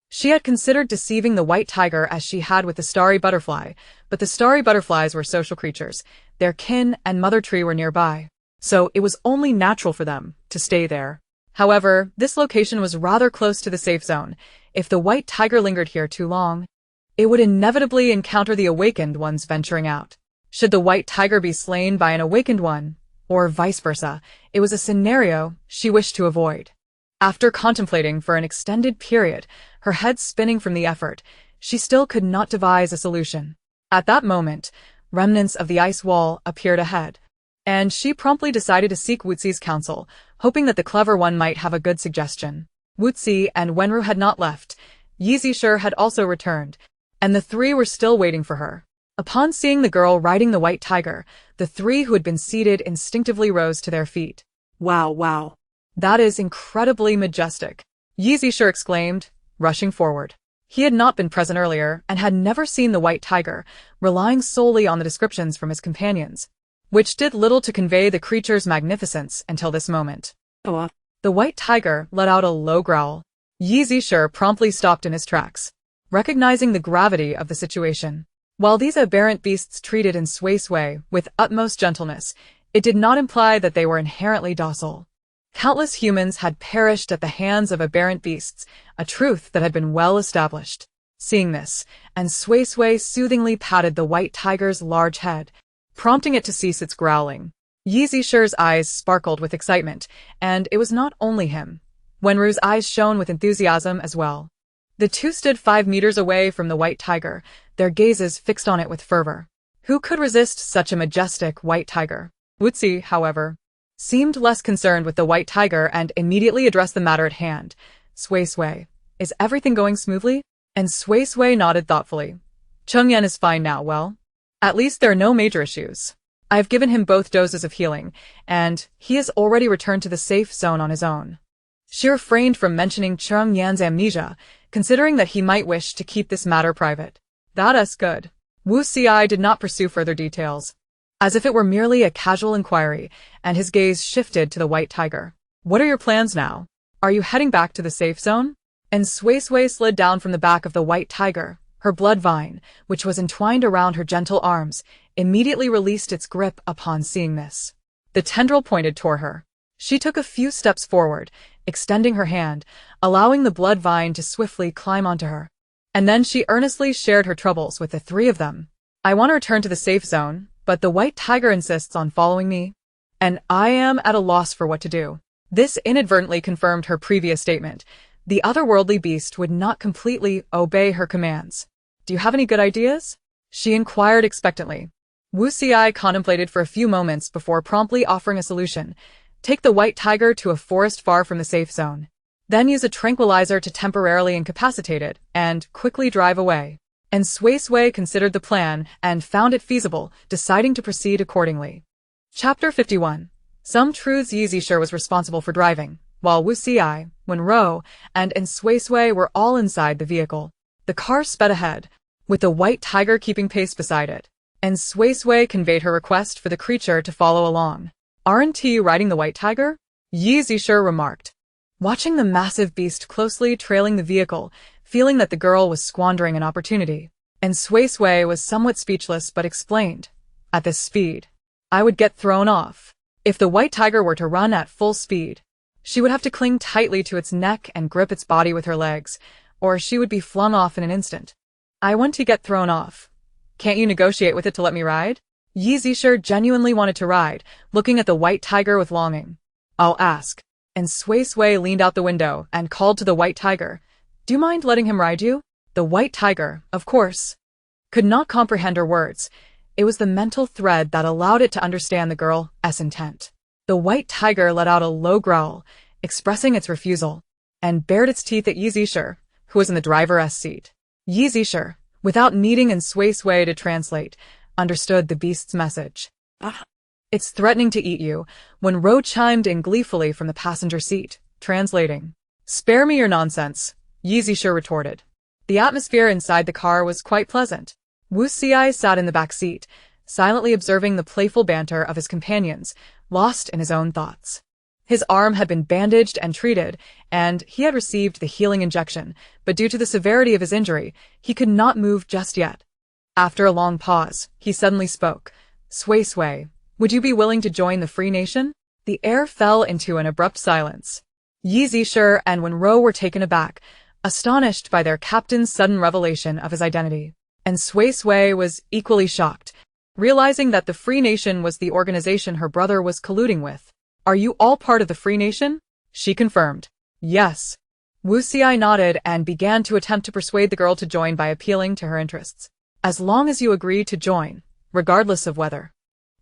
She had considered deceiving the white tiger as she had with the starry butterfly, but the starry butterflies were social creatures. Their kin and mother tree were nearby, so it was only natural for them to stay there. However, this location was rather close to the safe zone. If the white tiger lingered here too long, it would inevitably encounter the awakened ones venturing out. Should the white tiger be slain by an awakened one, or vice versa, it was a scenario she wished to avoid. After contemplating for an extended period, her head spinning from the effort, she still could not devise a solution. At that moment, remnants of the ice wall appeared ahead, and she promptly decided to seek Wuzi's counsel, hoping that the clever one might have a good suggestion. Wuzi and Wenru had not left. Yizishur had also returned, and the three were still waiting for her. Upon seeing the girl riding the white tiger, the three who had been seated instinctively rose to their feet. Wow. That is incredibly majestic, Yizishur exclaimed, rushing forward. He had not been present earlier and had never seen the white tiger, relying solely on the descriptions from his companions, which did little to convey the creature's magnificence until this moment. The white tiger let out a low growl. Yizishur promptly stopped in his tracks, recognizing the gravity of the situation. While these aberrant beasts treated in Suisui with utmost gentleness, it did not imply that they were inherently docile. Countless humans had perished at the hands of aberrant beasts, a truth that had been well established. Seeing this, and Suisui soothingly patted the white tiger's large head, prompting it to cease its growling. Yizishur's eyes sparkled with excitement, and it was not only him. Wenru's eyes shone with enthusiasm as well. The two stood 5 meters away from the white tiger, their gazes fixed on it with fervor. Who could resist such a majestic white tiger? Wuzi, however, seemed less concerned with the white tiger and immediately addressed the matter at hand. Suisui, is everything going smoothly? And Suisui nodded thoughtfully. Cheng Yan is fine now, well? At least there are no major issues. I have given him both doses of healing, and he has already returned to the safe zone on his own. She refrained from mentioning Cheng Yan's amnesia, considering that he might wish to keep this matter private. That's good. Wu Ci did not pursue further details, as if it were merely a casual inquiry, and his gaze shifted to the white tiger. What are your plans now? Are you heading back to the safe zone? And Suisui slid down from the back of the white tiger. Her blood vine, which was entwined around her gentle arms, immediately released its grip upon seeing this. The tendril pointed toward her. She took a few steps forward, extending her hand, allowing the blood vine to swiftly climb onto her. And then she earnestly shared her troubles with the three of them. I want to return to the safe zone, but the white tiger insists on following me, and I am at a loss for what to do. This inadvertently confirmed her previous statement. The otherworldly beast would not completely obey her commands. Do you have any good ideas? She inquired expectantly. Suisui contemplated for a few moments before promptly offering a solution. Take the white tiger to a forest far from the safe zone. Then use a tranquilizer to temporarily incapacitate it, and quickly drive away. And Suisui considered the plan and found it feasible, deciding to proceed accordingly. Chapter 51. Some truths Yizishir was responsible for driving, while Suisui, Wenro, and Suisui were all inside the vehicle. The car sped ahead, with the white tiger keeping pace beside it, and Suisui conveyed her request for the creature to follow along. Aren't you riding the white tiger? Yizishir remarked, watching the massive beast closely trailing the vehicle, feeling that the girl was squandering an opportunity. And Suisui was somewhat speechless but explained, at this speed, I would get thrown off. If the white tiger were to run at full speed, she would have to cling tightly to its neck and grip its body with her legs, or she would be flung off in an instant. I want to get thrown off. Can't you negotiate with it to let me ride? Yizishir genuinely wanted to ride, looking at the white tiger with longing. I'll ask. And Suisui leaned out the window and called to the white tiger. Do you mind letting him ride you? The white tiger, of course, could not comprehend her words. It was the mental thread that allowed it to understand the girl's intent. The white tiger let out a low growl, expressing its refusal, and bared its teeth at Yizishir, who was in the driver's seat. Yizishir, without needing Suisui to translate, understood the beast's message. It's threatening to eat you, when Ro chimed in gleefully from the passenger seat, translating. Spare me your nonsense, Yizishir retorted. The atmosphere inside the car was quite pleasant. Suisui sat in the back seat, silently observing the playful banter of his companions, lost in his own thoughts. His arm had been bandaged and treated, and he had received the healing injection, but due to the severity of his injury, he could not move just yet. After a long pause, he suddenly spoke. Suisui, would you be willing to join the Free Nation? The air fell into an abrupt silence. Yizishir and Wenro were taken aback, astonished by their captain's sudden revelation of his identity. And Suisui was equally shocked, realizing that the Free Nation was the organization her brother was colluding with. Are you all part of the Free Nation? She confirmed. Yes. Suisui nodded and began to attempt to persuade the girl to join by appealing to her interests. As long as you agree to join, regardless of whether.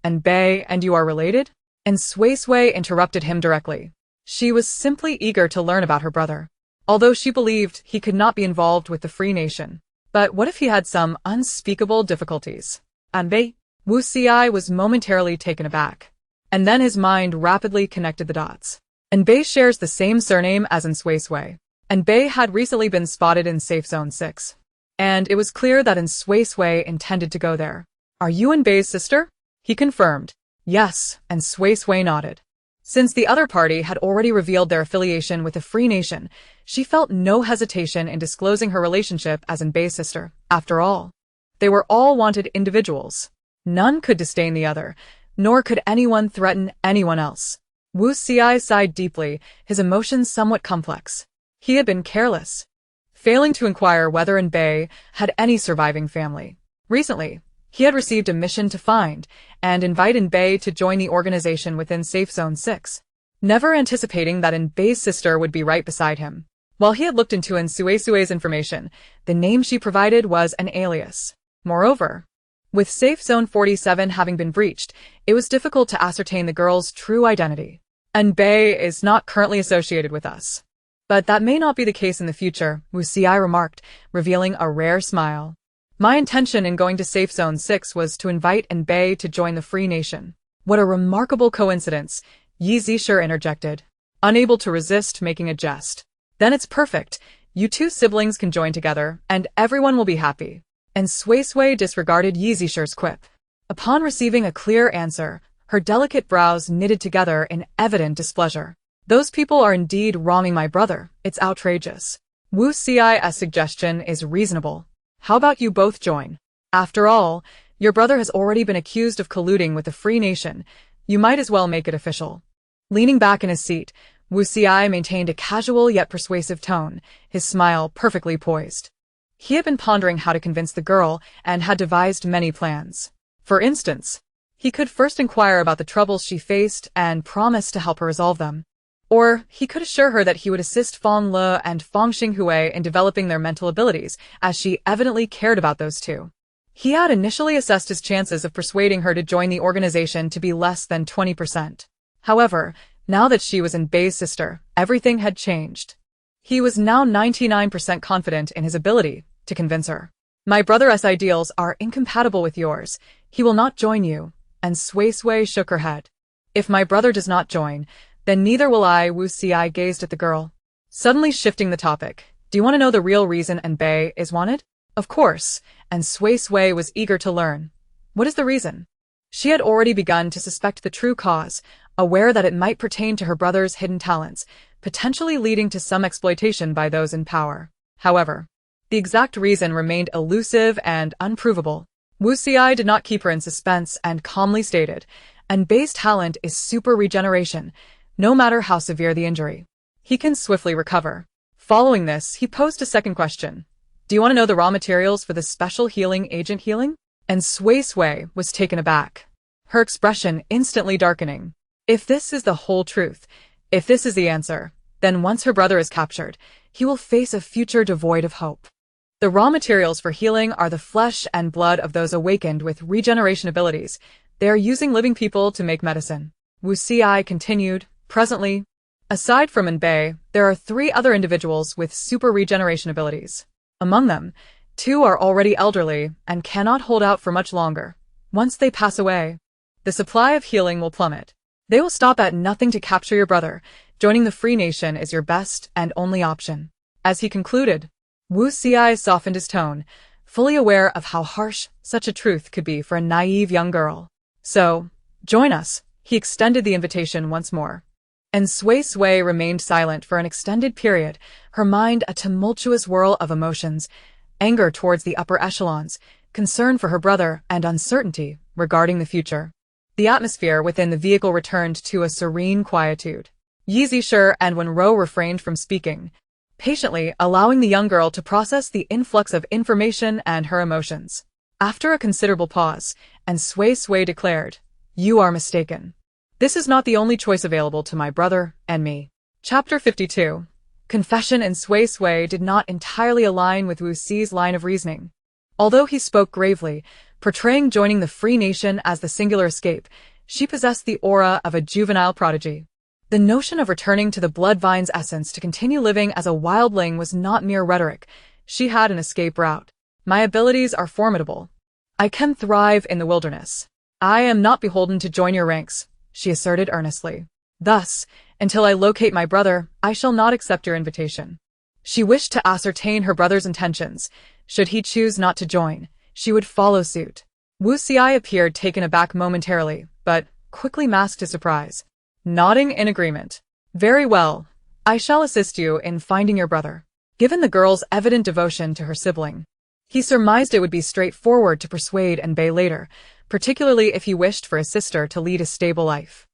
And Bei and you are related? And Suisui interrupted him directly. She was simply eager to learn about her brother, although she believed he could not be involved with the Free Nation. But what if he had some unspeakable difficulties? And Bei? Suisui was momentarily taken aback, and then his mind rapidly connected the dots. And Bei shares the same surname as in Suisui, and Bei had recently been spotted in Safe Zone 6. And it was clear that Suisui intended to go there. Are you and Bei's sister? He confirmed. Yes, and Suisui nodded. Since the other party had already revealed their affiliation with the Free Nation, she felt no hesitation in disclosing her relationship as in Bei's sister. After all, they were all wanted individuals. None could disdain the other, nor could anyone threaten anyone else. Suisui sighed deeply, his emotions somewhat complex. He had been careless, failing to inquire whether Bei had any surviving family. Recently, he had received a mission to find and invite Bei to join the organization within Safe Zone 6, never anticipating that Bei's sister would be right beside him. While he had looked into Suisui's information, the name she provided was an alias. Moreover, with Safe Zone 47 having been breached, it was difficult to ascertain the girl's true identity. Bei is not currently associated with us. But that may not be the case in the future, Suisui remarked, revealing a rare smile. My intention in going to Safe Zone 6 was to invite Bei to join the Free Nation. What a remarkable coincidence, Yizishir interjected, unable to resist making a jest. Then it's perfect. You two siblings can join together, and everyone will be happy. And Suisui disregarded Yizishir's quip. Upon receiving a clear answer, her delicate brows knitted together in evident displeasure. Those people are indeed wronging my brother. It's outrageous. Suisui's suggestion is reasonable. How about you both join? After all, your brother has already been accused of colluding with the Free Nation. You might as well make it official. Leaning back in his seat, Wuxiai maintained a casual yet persuasive tone, his smile perfectly poised. He had been pondering how to convince the girl and had devised many plans. For instance, he could first inquire about the troubles she faced and promise to help her resolve them. Or he could assure her that he would assist Fonglow and Sway in developing their mental abilities, as she evidently cared about those two. He had initially assessed his chances of persuading her to join the organization to be less than 20%. However, now that she was Bei's sister, everything had changed. He was now 99% confident in his ability to convince her. My brother's ideals are incompatible with yours. He will not join you. And Suisui shook her head. If my brother does not join, then neither will I. Wuxiai gazed at the girl, suddenly shifting the topic. Do you want to know the real reason Bei is wanted? Of course, and Suisui was eager to learn. What is the reason? She had already begun to suspect the true cause, aware that it might pertain to her brother's hidden talents, potentially leading to some exploitation by those in power. However, the exact reason remained elusive and unprovable. Wuxiai did not keep her in suspense and calmly stated, Bei's talent is super regeneration, no matter how severe the injury. He can swiftly recover. Following this, he posed a second question. Do you want to know the raw materials for this special healing agent healing? And Suisui was taken aback, her expression instantly darkening. If this is the whole truth, if this is the answer, then once her brother is captured, he will face a future devoid of hope. The raw materials for healing are the flesh and blood of those awakened with regeneration abilities. They are using living people to make medicine. Wuxiai continued, presently, aside from Bei, there are 3 other individuals with super regeneration abilities. Among them, 2 are already elderly and cannot hold out for much longer. Once they pass away, the supply of healing will plummet. They will stop at nothing to capture your brother. Joining the Free Nation is your best and only option. As he concluded, Wuxiai softened his tone, fully aware of how harsh such a truth could be for a naive young girl. So, join us. He extended the invitation once more. And Suisui remained silent for an extended period, her mind a tumultuous whirl of emotions, anger towards the upper echelons, concern for her brother, and uncertainty regarding the future. The atmosphere within the vehicle returned to a serene quietude. Yi Zisher and Wenro refrained from speaking, patiently allowing the young girl to process the influx of information and her emotions. After a considerable pause, and Suisui declared, You are mistaken. This is not the only choice available to my brother and me. Chapter 52. Confession. And Suisui did not entirely align with Wu Si's line of reasoning. Although he spoke gravely, portraying joining the Free Nation as the singular escape, she possessed the aura of a juvenile prodigy. The notion of returning to the Bloodvine's essence to continue living as a wildling was not mere rhetoric. She had an escape route. My abilities are formidable. I can thrive in the wilderness. I am not beholden to join your ranks, she asserted earnestly. Thus, until I locate my brother, I shall not accept your invitation. She wished to ascertain her brother's intentions. Should he choose not to join, she would follow suit. Wuxiai appeared taken aback momentarily, but quickly masked his surprise. Nodding in agreement. Very well. I shall assist you in finding your brother. Given the girl's evident devotion to her sibling, he surmised it would be straightforward to persuade Bei later, particularly if he wished for his sister to lead a stable life.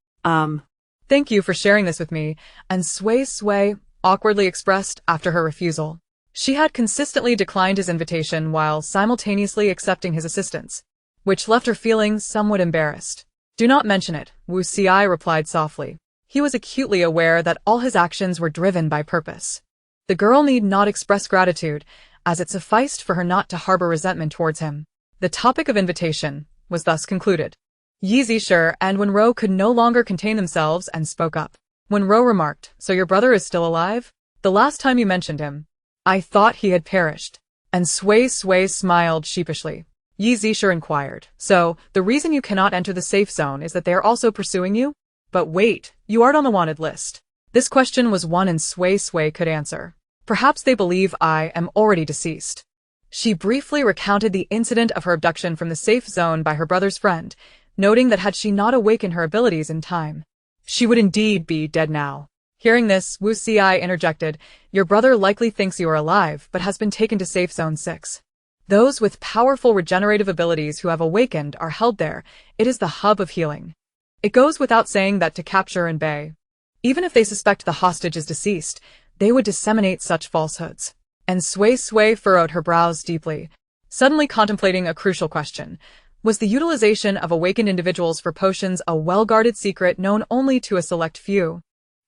Thank you for sharing this with me, and Suisui awkwardly expressed after her refusal. She had consistently declined his invitation while simultaneously accepting his assistance, which left her feeling somewhat embarrassed. Do not mention it, Wuxiai replied softly. He was acutely aware that all his actions were driven by purpose. The girl need not express gratitude, as it sufficed for her not to harbor resentment towards him. The topic of invitation was thus concluded. Yi Zisher and Wenro could no longer contain themselves and spoke up. Wenro remarked, So your brother is still alive? The last time you mentioned him, I thought he had perished. And Suisui smiled sheepishly. Yi Zisher inquired, So, the reason you cannot enter the safe zone is that they are also pursuing you? But wait, you aren't on the wanted list. This question was one Suisui could answer. Perhaps they believe I am already deceased. She briefly recounted the incident of her abduction from the safe zone by her brother's friend, noting that had she not awakened her abilities in time, she would indeed be dead now. Hearing this, Wuxiai interjected, Your brother likely thinks you are alive, but has been taken to Safe Zone 6. Those with powerful regenerative abilities who have awakened are held there. It is the hub of healing. It goes without saying that to capture Bei, Even if they suspect the hostage is deceased, they would disseminate such falsehoods. And Suisui furrowed her brows deeply, suddenly contemplating a crucial question. Was the utilization of awakened individuals for potions a well-guarded secret known only to a select few?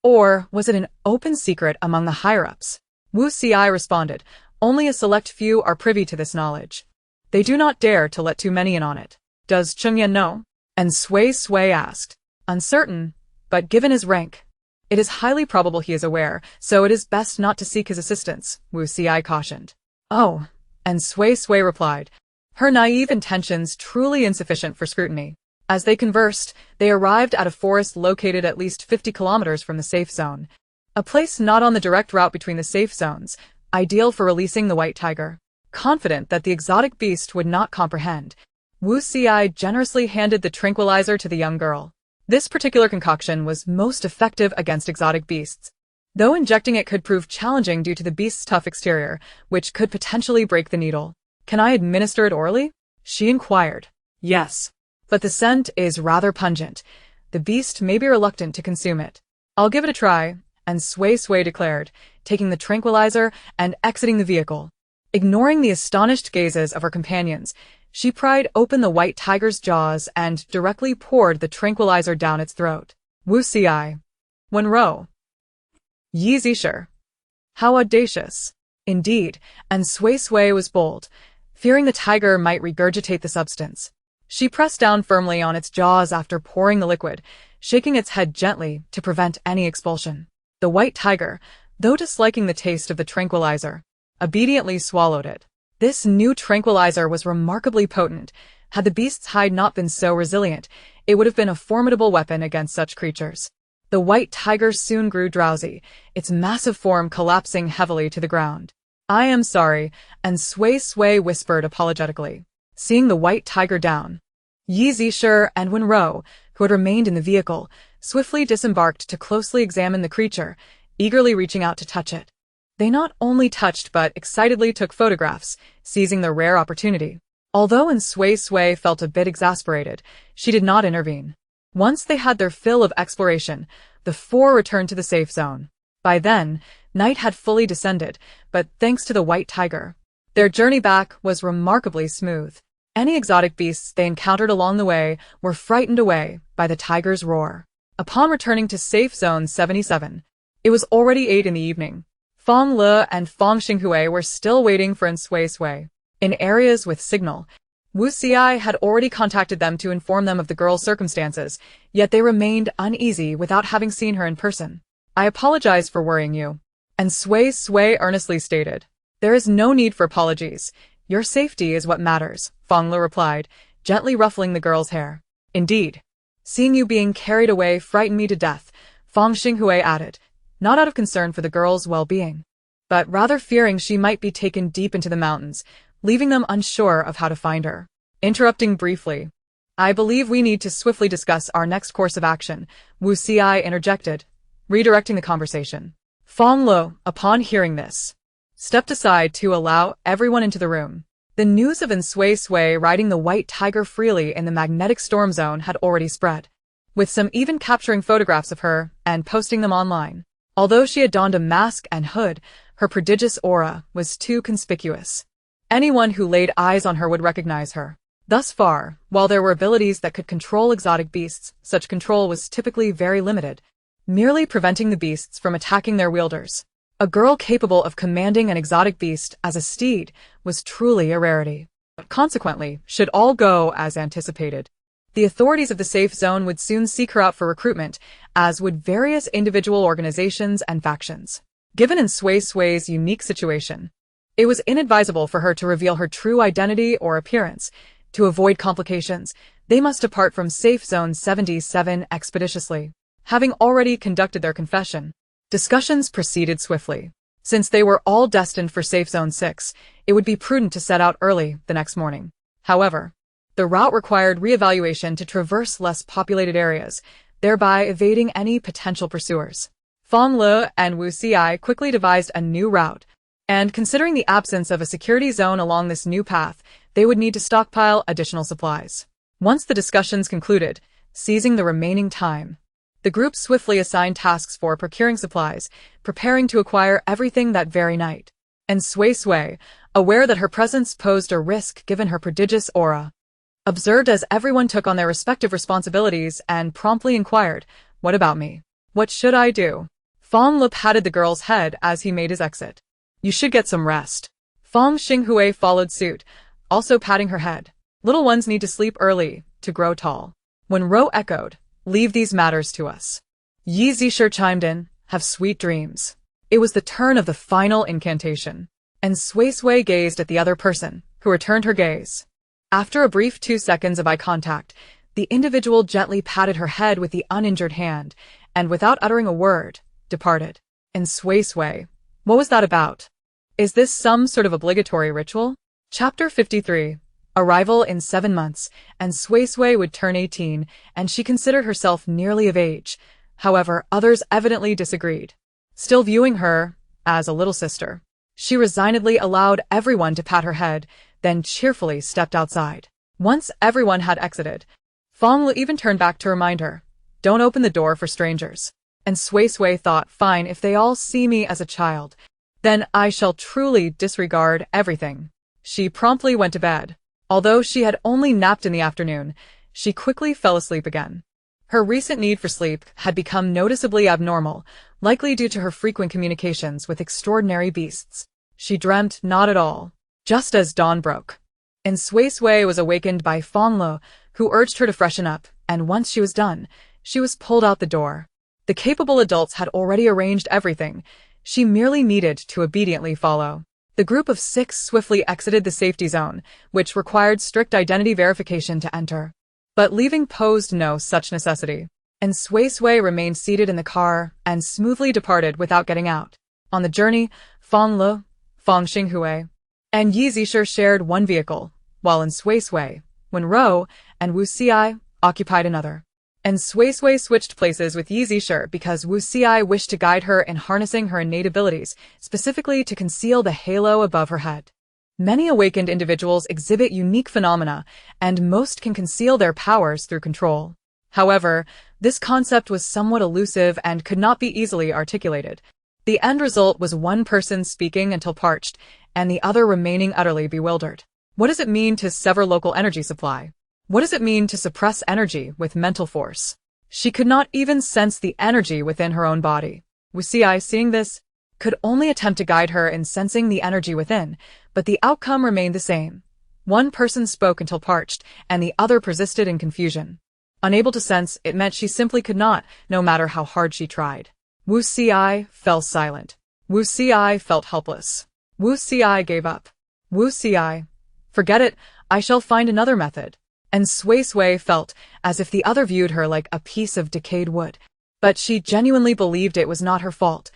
Or was it an open secret among the higher-ups? Wu Xi responded, only a select few are privy to this knowledge. They do not dare to let too many in on it. Does Chengyan know? And Suisui asked. Uncertain, but given his rank, it is highly probable he is aware, so it is best not to seek his assistance, Wu Xi cautioned. Oh, and Suisui replied, her naive intentions truly insufficient for scrutiny. As they conversed, they arrived at a forest located at least 50 kilometers from the safe zone, a place not on the direct route between the safe zones, ideal for releasing the white tiger. Confident that the exotic beast would not comprehend, Wu Xi generously handed the tranquilizer to the young girl. This particular concoction was most effective against exotic beasts, though injecting it could prove challenging due to the beast's tough exterior, which could potentially break the needle. Can I administer it orally? She inquired. Yes, but the scent is rather pungent. The beast may be reluctant to consume it. I'll give it a try, and Suisui declared, taking the tranquilizer and exiting the vehicle. Ignoring the astonished gazes of her companions, she pried open the white tiger's jaws and directly poured the tranquilizer down its throat. Wu Xi. Wenro. Yi Zisher. How audacious. Indeed, and Suisui was bold, fearing the tiger might regurgitate the substance. She pressed down firmly on its jaws after pouring the liquid, shaking its head gently to prevent any expulsion. The white tiger, though disliking the taste of the tranquilizer, obediently swallowed it. This new tranquilizer was remarkably potent. Had the beast's hide not been so resilient, it would have been a formidable weapon against such creatures. The white tiger soon grew drowsy, its massive form collapsing heavily to the ground. I am sorry, and Suisui whispered apologetically. Seeing the white tiger down, Yi Zisher and Wenro, who had remained in the vehicle, swiftly disembarked to closely examine the creature, eagerly reaching out to touch it. They not only touched but excitedly took photographs, seizing the rare opportunity. Although Suisui felt a bit exasperated, she did not intervene. Once they had their fill of exploration, the four returned to the safe zone. By then, night had fully descended, but thanks to the white tiger, their journey back was remarkably smooth. Any exotic beasts they encountered along the way were frightened away by the tiger's roar. Upon returning to safe zone 77, it was already 8 in the evening. Fonglow and Fongxinghui were still waiting for Suisui. In areas with signal, Wu Xi had already contacted them to inform them of the girl's circumstances, yet they remained uneasy without having seen her in person. I apologize for worrying you. And Suisui earnestly stated, there is no need for apologies. Your safety is what matters, Fonglow replied, gently ruffling the girl's hair. Indeed. Seeing you being carried away frightened me to death, Fongxinghui added, not out of concern for the girl's well-being, but rather fearing she might be taken deep into the mountains, leaving them unsure of how to find her. Interrupting briefly, I believe we need to swiftly discuss our next course of action, Wu Xi interjected, redirecting the conversation. Fonglow, upon hearing this, stepped aside to allow everyone into the room. The news of Suisui riding the white tiger freely in the magnetic storm zone had already spread, with some even capturing photographs of her and posting them online. Although she had donned a mask and hood, her prodigious aura was too conspicuous. Anyone who laid eyes on her would recognize her. Thus far, while there were abilities that could control exotic beasts, such control was typically very limited, merely preventing the beasts from attacking their wielders. A girl capable of commanding an exotic beast as a steed was truly a rarity. Consequently, should all go as anticipated, the authorities of the safe zone would soon seek her out for recruitment, as would various individual organizations and factions. Given Suisui's unique situation, it was inadvisable for her to reveal her true identity or appearance. To avoid complications, they must depart from safe zone 77 expeditiously. Having already conducted their confession, discussions proceeded swiftly. Since they were all destined for safe zone 6, it would be prudent to set out early the next morning. However, the route required re-evaluation to traverse less populated areas, thereby evading any potential pursuers. Fonglow and Wu Xi quickly devised a new route, and considering the absence of a security zone along this new path, they would need to stockpile additional supplies. Once the discussions concluded, seizing the remaining time, The group swiftly assigned tasks for procuring supplies, preparing to acquire everything that very night. And Suisui, aware that her presence posed a risk given her prodigious aura, observed as everyone took on their respective responsibilities and promptly inquired, "What about me? What should I do?" Fonglow patted the girl's head as he made his exit. "You should get some rest." Fong Xinghui followed suit, also patting her head. "Little ones need to sleep early to grow tall." When Ro echoed, "Leave these matters to us," Yi Zisher chimed in, "Have sweet dreams." It was the turn of the final incantation, and Suisui gazed at the other person, who returned her gaze. After a brief 2 seconds of eye contact, the individual gently patted her head with the uninjured hand, and without uttering a word, departed. And Suisui, what was that about? Is this some sort of obligatory ritual? Chapter 53. Arrival in 7 months, and Suisui would turn 18, and she considered herself nearly of age. However, others evidently disagreed. Still viewing her as a little sister, she resignedly allowed everyone to pat her head, then cheerfully stepped outside. Once everyone had exited, Fonglow even turned back to remind her, "Don't open the door for strangers." And Suisui thought, "Fine, if they all see me as a child, then I shall truly disregard everything." She promptly went to bed. Although she had only napped in the afternoon, she quickly fell asleep again. Her recent need for sleep had become noticeably abnormal, likely due to her frequent communications with extraordinary beasts. She dreamt not at all. Just as dawn broke, and Suisui was awakened by Fonglow, who urged her to freshen up, and once she was done, she was pulled out the door. The capable adults had already arranged everything. She merely needed to obediently follow. The group of 6 swiftly exited the safety zone, which required strict identity verification to enter. But leaving posed no such necessity, and Suisui remained seated in the car and smoothly departed without getting out. On the journey, Fonglow, Fong Xinghui, and Yi Zisher shared one vehicle, while in Suisui, when Ro and Wu Xi occupied another. And Suisui switched places with Yi Zisher because Wu Xi wished to guide her in harnessing her innate abilities, specifically to conceal the halo above her head. Many awakened individuals exhibit unique phenomena, and most can conceal their powers through control. However, this concept was somewhat elusive and could not be easily articulated. The end result was one person speaking until parched, and the other remaining utterly bewildered. What does it mean to sever local energy supply? What does it mean to suppress energy with mental force? She could not even sense the energy within her own body. Wu Xi, seeing this, could only attempt to guide her in sensing the energy within, but the outcome remained the same. One person spoke until parched, and the other persisted in confusion. Unable to sense, it meant she simply could not, no matter how hard she tried. Wu Xi fell silent. Wu Xi felt helpless. Wu Xi gave up. Wu Xi, forget it, I shall find another method. And Suisui felt as if the other viewed her like a piece of decayed wood. But she genuinely believed it was not her fault.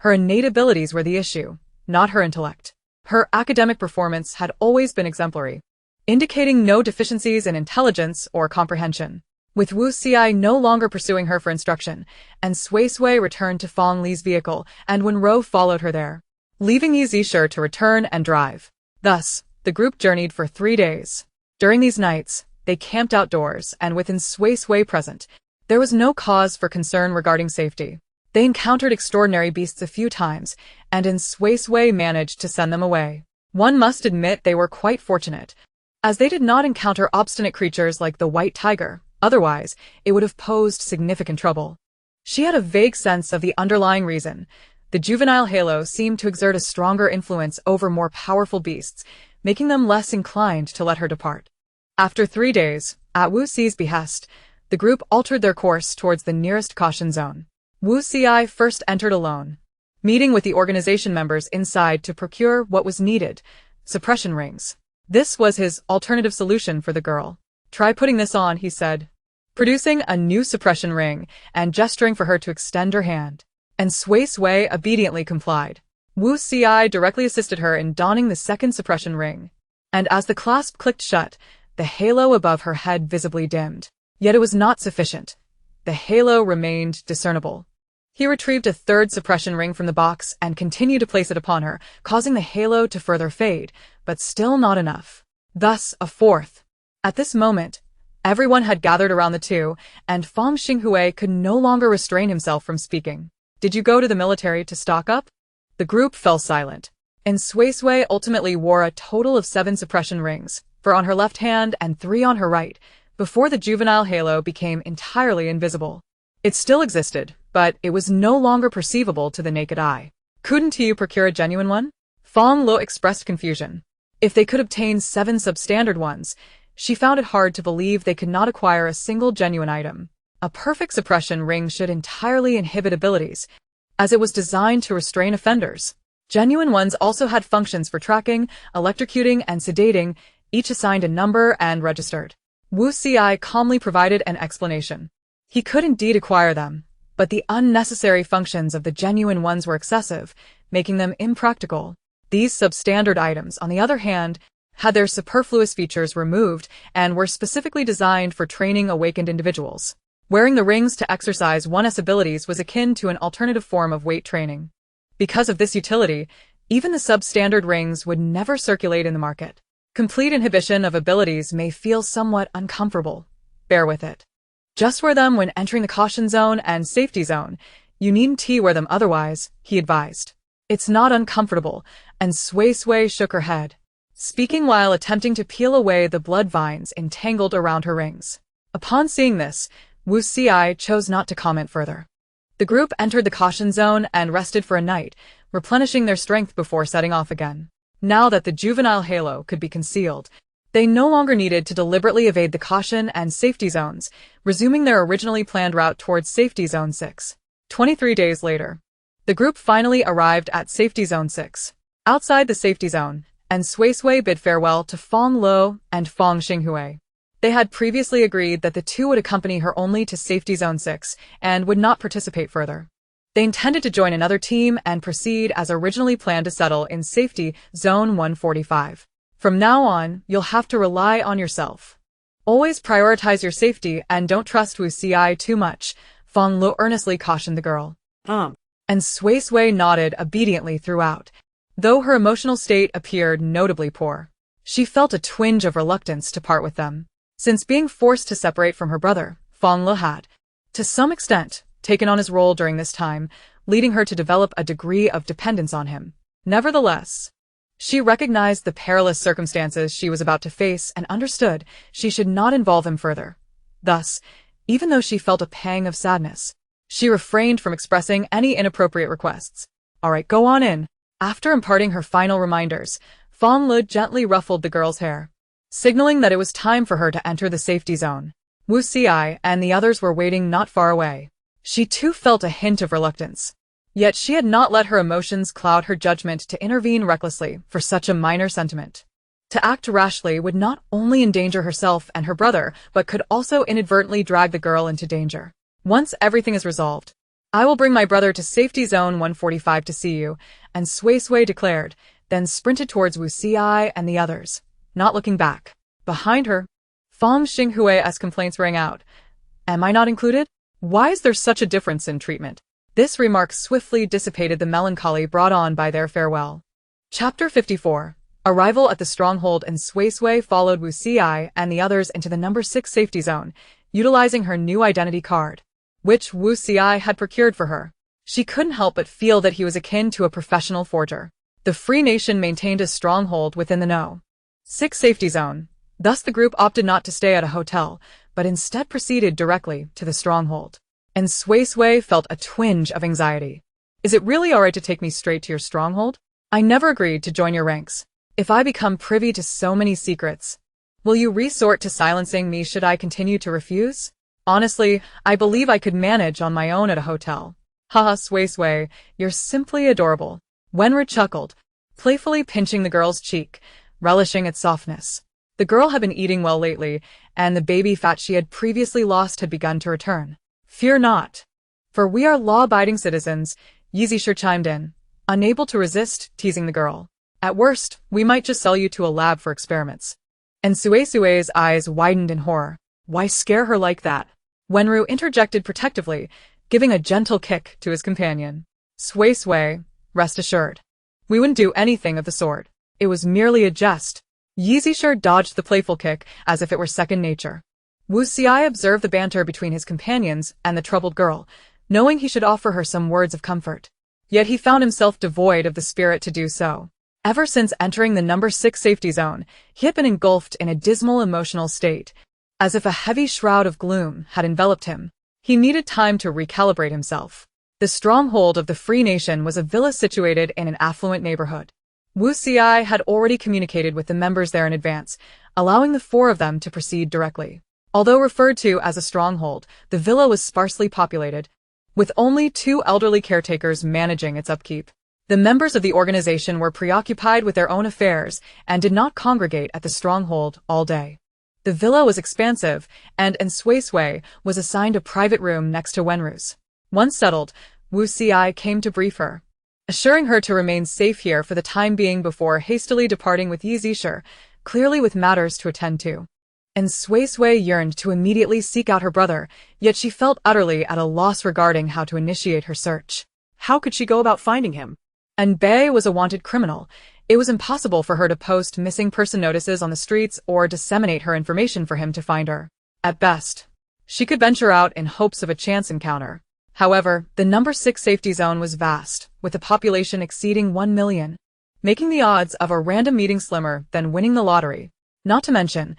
Her innate abilities were the issue, not her intellect. Her academic performance had always been exemplary, indicating no deficiencies in intelligence or comprehension. With Wu Xi no longer pursuing her for instruction, and Suisui returned to Fong Li's vehicle, and when Ro followed her there, leaving Yi Zisher to return and drive. Thus, the group journeyed for 3 days. During these nights, they camped outdoors, and with Suisui present, there was no cause for concern regarding safety. They encountered extraordinary beasts a few times, and Suisui managed to send them away. One must admit they were quite fortunate, as they did not encounter obstinate creatures like the white tiger. Otherwise, it would have posed significant trouble. She had a vague sense of the underlying reason. The juvenile halo seemed to exert a stronger influence over more powerful beasts, making them less inclined to let her depart. After 3 days, at Wu Xi's behest, the group altered their course towards the nearest caution zone. Wu Xi first entered alone, meeting with the organization members inside to procure what was needed, suppression rings. This was his alternative solution for the girl. "Try putting this on," he said, producing a new suppression ring and gesturing for her to extend her hand. And Suisui obediently complied. Wu Xi directly assisted her in donning the second suppression ring, and as the clasp clicked shut, the halo above her head visibly dimmed. Yet it was not sufficient. The halo remained discernible. He retrieved a third suppression ring from the box and continued to place it upon her, causing the halo to further fade, but still not enough. Thus, a fourth. At this moment, Everyone had gathered around the two, and Fong Xinghui could no longer restrain himself from speaking. Did you go to the military to stock up? The group fell silent. And Suisui ultimately wore a total of 7 suppression rings, 4 on her left hand and 3 on her right, before the juvenile halo became entirely invisible. It still existed, but it was no longer perceivable to the naked eye. Couldn't you procure a genuine one? Fonglow expressed confusion. If they could obtain 7 substandard ones, she found it hard to believe they could not acquire a single genuine item. A perfect suppression ring should entirely inhibit abilities, as it was designed to restrain offenders. Genuine ones also had functions for tracking, electrocuting, and sedating, each assigned a number and registered. Wu Xi calmly provided an explanation. He could indeed acquire them, but the unnecessary functions of the genuine ones were excessive, making them impractical. These substandard items, on the other hand, had their superfluous features removed and were specifically designed for training awakened individuals. Wearing the rings to exercise one's abilities was akin to an alternative form of weight training. Because of this utility, even the substandard rings would never circulate in the market. Complete inhibition of abilities may feel somewhat uncomfortable. Bear with it. Just wear them when entering the caution zone and safety zone. You needn't wear them otherwise, he advised. It's not uncomfortable, and Suisui shook her head, speaking while attempting to peel away the blood vines entangled around her rings. Upon seeing this, Wu Xi chose not to comment further. The group entered the caution zone and rested for a night, replenishing their strength before setting off again. Now that the juvenile halo could be concealed, they no longer needed to deliberately evade the caution and safety zones, resuming their originally planned route towards Safety Zone 6. 23 days later, the group finally arrived at Safety Zone 6. Outside the safety zone, and Suisui bid farewell to Fonglow and Fong Xinghui. They had previously agreed that the two would accompany her only to Safety Zone 6 and would not participate further. They intended to join another team and proceed as originally planned to settle in Safety Zone 145. From now on, you'll have to rely on yourself. Always prioritize your safety and don't trust Wu Xi too much, Fonglow earnestly cautioned the girl. And Suisui nodded obediently throughout, though her emotional state appeared notably poor. She felt a twinge of reluctance to part with them. Since being forced to separate from her brother, Fonglow had, to some extent, taken on his role during this time, leading her to develop a degree of dependence on him. Nevertheless, she recognized the perilous circumstances she was about to face and understood she should not involve him further. Thus, even though she felt a pang of sadness, she refrained from expressing any inappropriate requests. All right, go on in. After imparting her final reminders, Fonglow gently ruffled the girl's hair, signaling that it was time for her to enter the safety zone. Wu Xi and the others were waiting not far away. She too felt a hint of reluctance. Yet she had not let her emotions cloud her judgment to intervene recklessly for such a minor sentiment. To act rashly would not only endanger herself and her brother, but could also inadvertently drag the girl into danger. Once everything is resolved, I will bring my brother to Safety Zone 145 to see you, and Suisui declared, then sprinted towards Wu Xi and the others, not looking back. Behind her, Fong Xinghui's complaints rang out. Am I not included? Why is there such a difference in treatment? This remark swiftly dissipated the melancholy brought on by their farewell. Chapter 54. Arrival at the stronghold, and Suisui followed Wu Xi and the others into the number 6 safety zone, utilizing her new identity card, which Wu Xi had procured for her. She couldn't help but feel that he was akin to a professional forger. The Free Nation maintained a stronghold within the No. 6 safety zone. Thus the group opted not to stay at a hotel, but instead proceeded directly to the stronghold. And Suisui felt a twinge of anxiety. Is it really alright to take me straight to your stronghold? I never agreed to join your ranks. If I become privy to so many secrets, will you resort to silencing me should I continue to refuse? Honestly, I believe I could manage on my own at a hotel. Haha, Suisui, you're simply adorable. Wenru chuckled, playfully pinching the girl's cheek, relishing its softness. The girl had been eating well lately, and the baby fat she had previously lost had begun to return. Fear not, for we are law-abiding citizens, Yizishir chimed in, unable to resist teasing the girl. At worst, we might just sell you to a lab for experiments. And Suisui's eyes widened in horror. Why scare her like that? Wenru interjected protectively, giving a gentle kick to his companion. Suisui, rest assured. We wouldn't do anything of the sort. It was merely a jest. Yizishir dodged the playful kick as if it were second nature. Wu Xi observed the banter between his companions and the troubled girl, knowing he should offer her some words of comfort. Yet he found himself devoid of the spirit to do so. Ever since entering the number 6 safety zone, he had been engulfed in a dismal emotional state, as if a heavy shroud of gloom had enveloped him. He needed time to recalibrate himself. The stronghold of the Free Nation was a villa situated in an affluent neighborhood. Wu Xi had already communicated with the members there in advance, allowing the 4 of them to proceed directly. Although referred to as a stronghold, the villa was sparsely populated, with only 2 elderly caretakers managing its upkeep. The members of the organization were preoccupied with their own affairs and did not congregate at the stronghold all day. The villa was expansive, and Suisui was assigned a private room next to Wenru's. Once settled, Wu Xi came to brief her, assuring her to remain safe here for the time being before hastily departing with Yi Zisher, clearly with matters to attend to. And Suisui yearned to immediately seek out her brother, yet she felt utterly at a loss regarding how to initiate her search. How could she go about finding him? And Bei was a wanted criminal. It was impossible for her to post missing person notices on the streets or disseminate her information for him to find her. At best, she could venture out in hopes of a chance encounter. However, the number 6 safety zone was vast, with a population exceeding 1 million, making the odds of a random meeting slimmer than winning the lottery. Not to mention,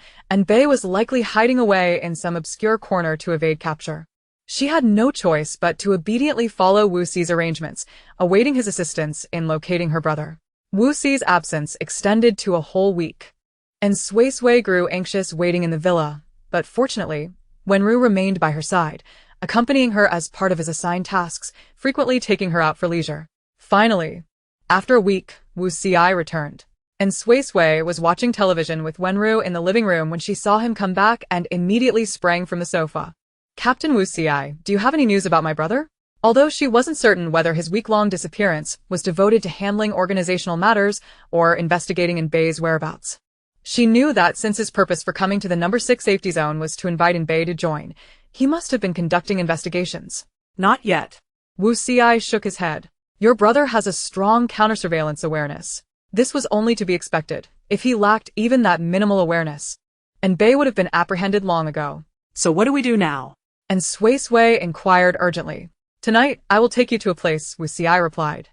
Bei was likely hiding away in some obscure corner to evade capture. She had no choice but to obediently follow Wu Xi's arrangements, awaiting his assistance in locating her brother. Wu Xi's absence extended to a whole week, and Suisui grew anxious waiting in the villa, but fortunately, Wenru remained by her side, accompanying her as part of his assigned tasks, frequently taking her out for leisure. Finally, after a week, Wu Xi returned, and Suisui was watching television with Wenru in the living room when she saw him come back and immediately sprang from the sofa. Captain Wu Xi, do you have any news about my brother? Although she wasn't certain whether his week-long disappearance was devoted to handling organizational matters or investigating in Bei's whereabouts. She knew that since his purpose for coming to the number 6 safety zone was to invite Bei to join, he must have been conducting investigations. Not yet. Wu Xi shook his head. Your brother has a strong counter-surveillance awareness. This was only to be expected, if he lacked even that minimal awareness. And Bei would have been apprehended long ago. So what do we do now? And Suisui inquired urgently. Tonight, I will take you to a place, Wu Xi replied.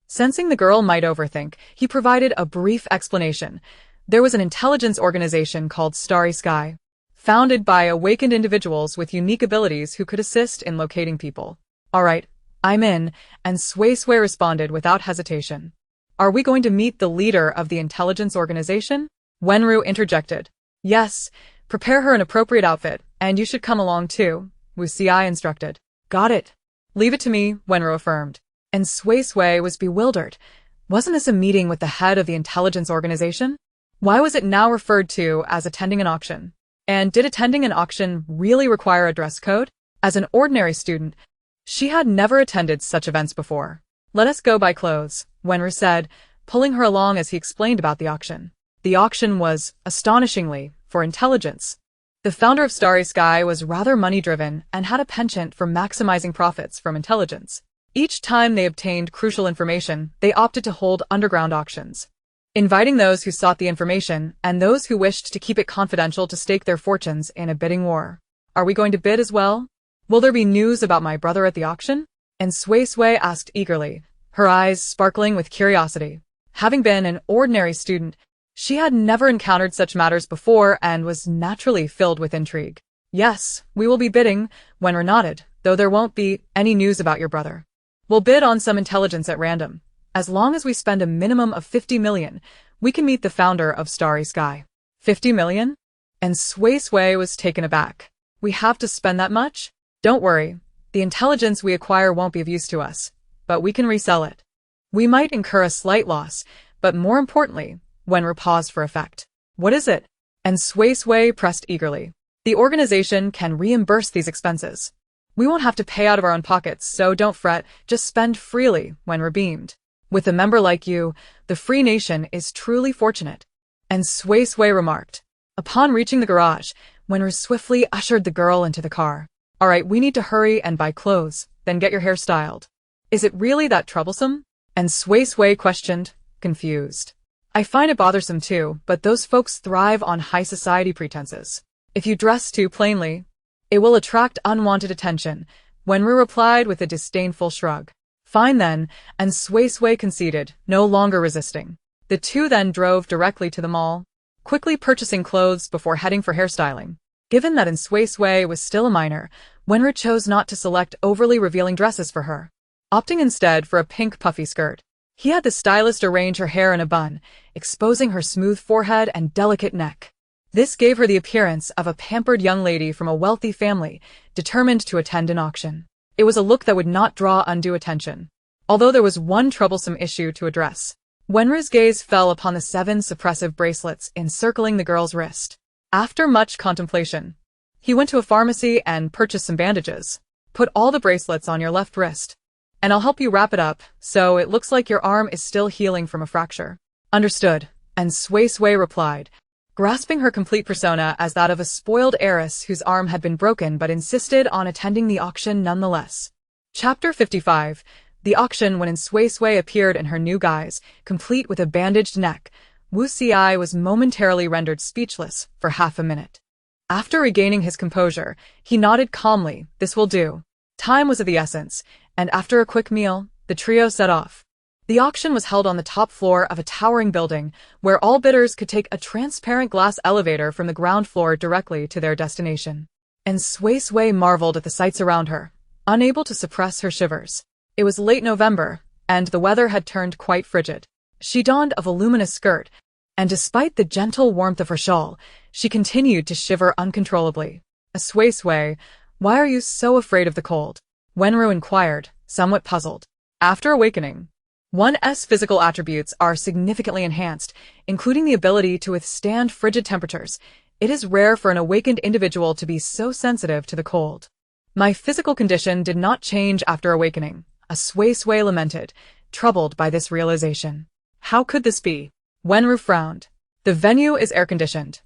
Sensing the girl might overthink, he provided a brief explanation. There was an intelligence organization called Starry Sky, founded by awakened individuals with unique abilities who could assist in locating people. All right, I'm in, and Suisui responded without hesitation. Are we going to meet the leader of the intelligence organization? Wenru interjected. Yes, prepare her an appropriate outfit, and you should come along too, Wu Xi instructed. Got it. Leave it to me, Wenru affirmed. And Suisui was bewildered. Wasn't this a meeting with the head of the intelligence organization? Why was it now referred to as attending an auction? And did attending an auction really require a dress code? As an ordinary student, she had never attended such events before. Let us go buy clothes, Wenru said, pulling her along as he explained about the auction. The auction was, astonishingly, for intelligence. The founder of Starry Sky was rather money-driven and had a penchant for maximizing profits from intelligence. Each time they obtained crucial information, they opted to hold underground auctions, inviting those who sought the information and those who wished to keep it confidential to stake their fortunes in a bidding war. Are we going to bid as well? Will there be news about my brother at the auction? And Suisui asked eagerly, her eyes sparkling with curiosity. Having been an ordinary student, she had never encountered such matters before and was naturally filled with intrigue. Yes, we will be bidding, Wenru nodded, though there won't be any news about your brother. We'll bid on some intelligence at random. As long as we spend a minimum of 50 million, we can meet the founder of Starry Sky. 50 million? And Suisui was taken aback. We have to spend that much? Don't worry. The intelligence we acquire won't be of use to us, but we can resell it. We might incur a slight loss, but more importantly, Wenru paused for effect. What is it? And Suisui pressed eagerly. The organization can reimburse these expenses. We won't have to pay out of our own pockets, so don't fret, just spend freely, Wenru beamed. With a member like you, the Free Nation is truly fortunate. And Suisui remarked. Upon reaching the garage, Wenru swiftly ushered the girl into the car. All right, we need to hurry and buy clothes, then get your hair styled. Is it really that troublesome? And Suisui questioned, confused. I find it bothersome too, but those folks thrive on high society pretenses. If you dress too plainly, it will attract unwanted attention, Wenru replied with a disdainful shrug. Fine then, and Suisui conceded, no longer resisting. The two then drove directly to the mall, quickly purchasing clothes before heading for hairstyling. Given that Suisui was still a minor, Wenru chose not to select overly revealing dresses for her, opting instead for a pink puffy skirt. He had the stylist arrange her hair in a bun, exposing her smooth forehead and delicate neck. This gave her the appearance of a pampered young lady from a wealthy family, determined to attend an auction. It was a look that would not draw undue attention. Although there was one troublesome issue to address. Wenru's gaze fell upon the 7 suppressive bracelets encircling the girl's wrist. After much contemplation, he went to a pharmacy and purchased some bandages. Put all the bracelets on your left wrist, and I'll help you wrap it up so it looks like your arm is still healing from a fracture. Understood, and Suisui replied, grasping her complete persona as that of a spoiled heiress whose arm had been broken but insisted on attending the auction nonetheless. Chapter 55. The auction. When Suisui appeared in her new guise, complete with a bandaged neck, Suisui was momentarily rendered speechless for half a minute. After regaining his composure, he nodded calmly. This will do. Time was of the essence, and after a quick meal, the trio set off. The auction was held on the top floor of a towering building, where all bidders could take a transparent glass elevator from the ground floor directly to their destination. And Suisui marveled at the sights around her, unable to suppress her shivers. It was late November, and the weather had turned quite frigid. She donned a voluminous skirt, and despite the gentle warmth of her shawl, she continued to shiver uncontrollably. Suisui, why are you so afraid of the cold? Wenru inquired, somewhat puzzled. After awakening, one's physical attributes are significantly enhanced, including the ability to withstand frigid temperatures. It is rare for an awakened individual to be so sensitive to the cold. My physical condition did not change after awakening, Suisui lamented, troubled by this realization. How could this be? Wenru frowned. The venue is air-conditioned.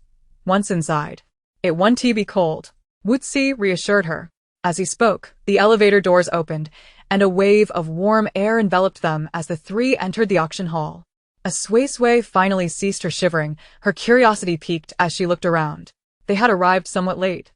Once inside, it won't be cold, Suisui reassured her. As he spoke, the elevator doors opened, and a wave of warm air enveloped them as the three entered the auction hall. Suisui finally ceased her shivering, her curiosity piqued as she looked around. They had arrived somewhat late,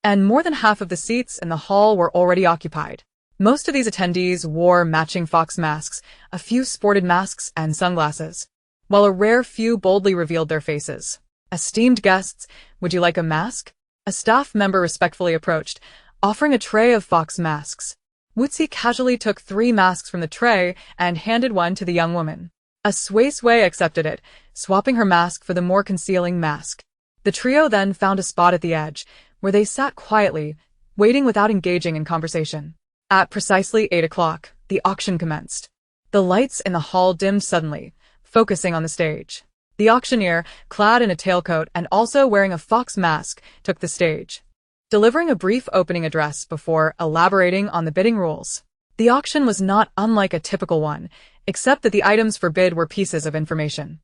and more than half of the seats in the hall were already occupied. Most of these attendees wore matching fox masks, a few sported masks and sunglasses, while a rare few boldly revealed their faces. Esteemed guests, would you like a mask? A staff member respectfully approached, offering a tray of fox masks. Suisui casually took 3 masks from the tray and handed one to the young woman. Suisui accepted it, swapping her mask for the more concealing mask. The trio then found a spot at the edge, where they sat quietly, waiting without engaging in conversation. At precisely 8 o'clock, the auction commenced. The lights in the hall dimmed suddenly, focusing on the stage. The auctioneer, clad in a tailcoat and also wearing a fox mask, took the stage, delivering a brief opening address before elaborating on the bidding rules. The auction was not unlike a typical one, except that the items for bid were pieces of information.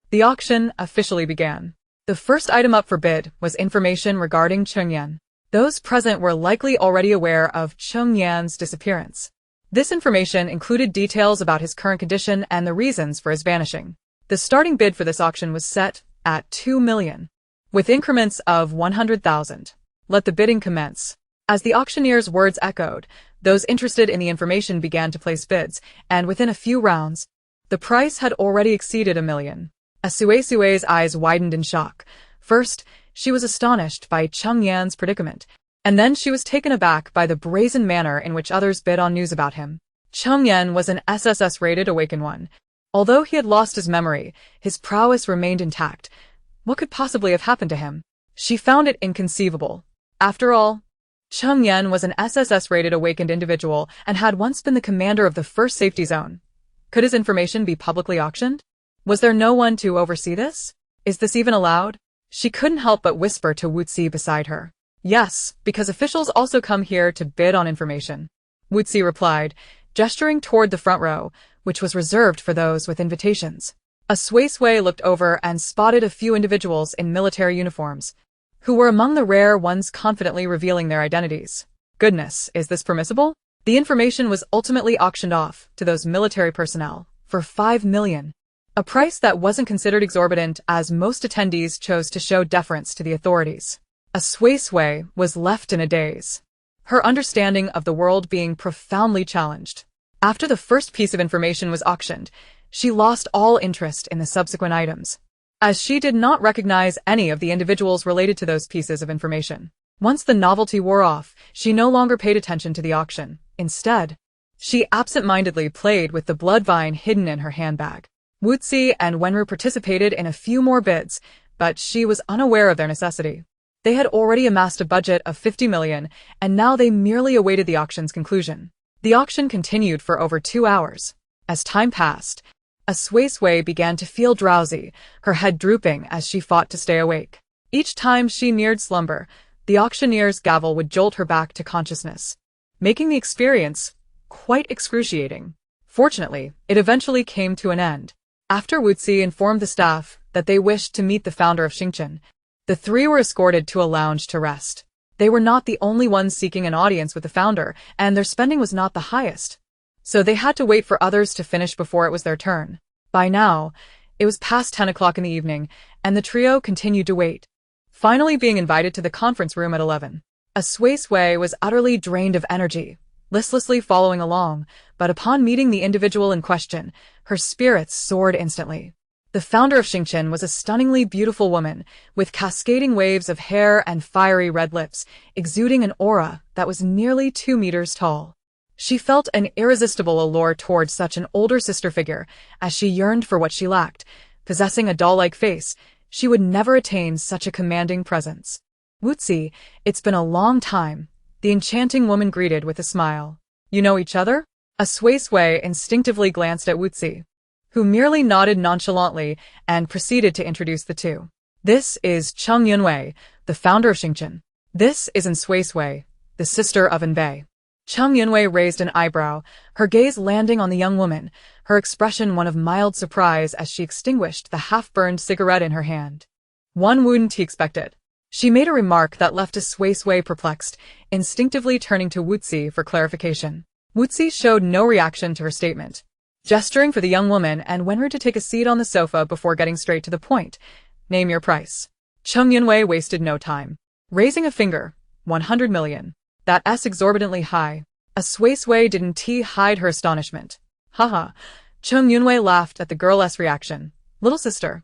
The auction officially began. The first item up for bid was information regarding Chengyan. Those present were likely already aware of Chengyan's disappearance. This information included details about his current condition and the reasons for his vanishing. The starting bid for this auction was set at 2 million, with increments of 100,000. Let the bidding commence. As the auctioneer's words echoed, those interested in the information began to place bids, and within a few rounds, the price had already exceeded 1 million. Suisui's eyes widened in shock. First, she was astonished by Chengyan's predicament, and then she was taken aback by the brazen manner in which others bid on news about him. Chengyan was an SSS-rated Awakened One. Although he had lost his memory, his prowess remained intact. What could possibly have happened to him? She found it inconceivable. After all, Chengyan was an SSS-rated awakened individual and had once been the commander of the first safety zone. Could his information be publicly auctioned? Was there no one to oversee this? Is this even allowed? She couldn't help but whisper to Suisui beside her. Yes, because officials also come here to bid on information, Suisui replied, gesturing toward the front row, which was reserved for those with invitations. Suisui looked over and spotted a few individuals in military uniforms, who were among the rare ones confidently revealing their identities. Goodness, is this permissible? The information was ultimately auctioned off to those military personnel for 5 million. A price that wasn't considered exorbitant as most attendees chose to show deference to the authorities. A Suisui was left in a daze, her understanding of the world being profoundly challenged. After the first piece of information was auctioned, she lost all interest in the subsequent items, as she did not recognize any of the individuals related to those pieces of information. Once the novelty wore off, she no longer paid attention to the auction. Instead, she absent-mindedly played with the blood vine hidden in her handbag. Wuzi and Wenru participated in a few more bids, but she was unaware of their necessity. They had already amassed a budget of 50 million, and now they merely awaited the auction's conclusion. The auction continued for over 2 hours. As time passed, a Suisui began to feel drowsy, her head drooping as she fought to stay awake. Each time she neared slumber, the auctioneer's gavel would jolt her back to consciousness, making the experience quite excruciating. Fortunately, it eventually came to an end. After Wuzi informed the staff that they wished to meet the founder of Xingqian, the three were escorted to a lounge to rest. They were not the only ones seeking an audience with the founder, and their spending was not the highest, so they had to wait for others to finish before it was their turn. By now, it was past 10 o'clock in the evening, and the trio continued to wait, finally being invited to the conference room at 11. A Suisui was utterly drained of energy, listlessly following along, but upon meeting the individual in question, her spirits soared instantly. The founder of Xingqian was a stunningly beautiful woman, with cascading waves of hair and fiery red lips, exuding an aura that was nearly 2 meters tall. She felt an irresistible allure towards such an older sister figure, as she yearned for what she lacked. Possessing a doll-like face, she would never attain such a commanding presence. Wuzi, it's been a long time, the enchanting woman greeted with a smile. You know each other? A Suisui instinctively glanced at Wuzi, who merely nodded nonchalantly and proceeded to introduce the two. This is Cheng Yunwei, the founder of Xingqian. This is An Suisui, the sister of Anbei. Cheng Yunwei raised an eyebrow, her gaze landing on the young woman, her expression one of mild surprise as she extinguished the half-burned cigarette in her hand. One wouldn't he expected. She made a remark that left a Suisui perplexed, instinctively turning to Wuzi for clarification. Wuzi showed no reaction to her statement, gesturing for the young woman and Wenru to take a seat on the sofa before getting straight to the point. Name your price. Cheng Yunwei wasted no time. Raising a finger, 100 million. That's exorbitantly high. A Suisui didn't hide her astonishment. Haha. Cheng Yunwei laughed at the girl's reaction. Little sister,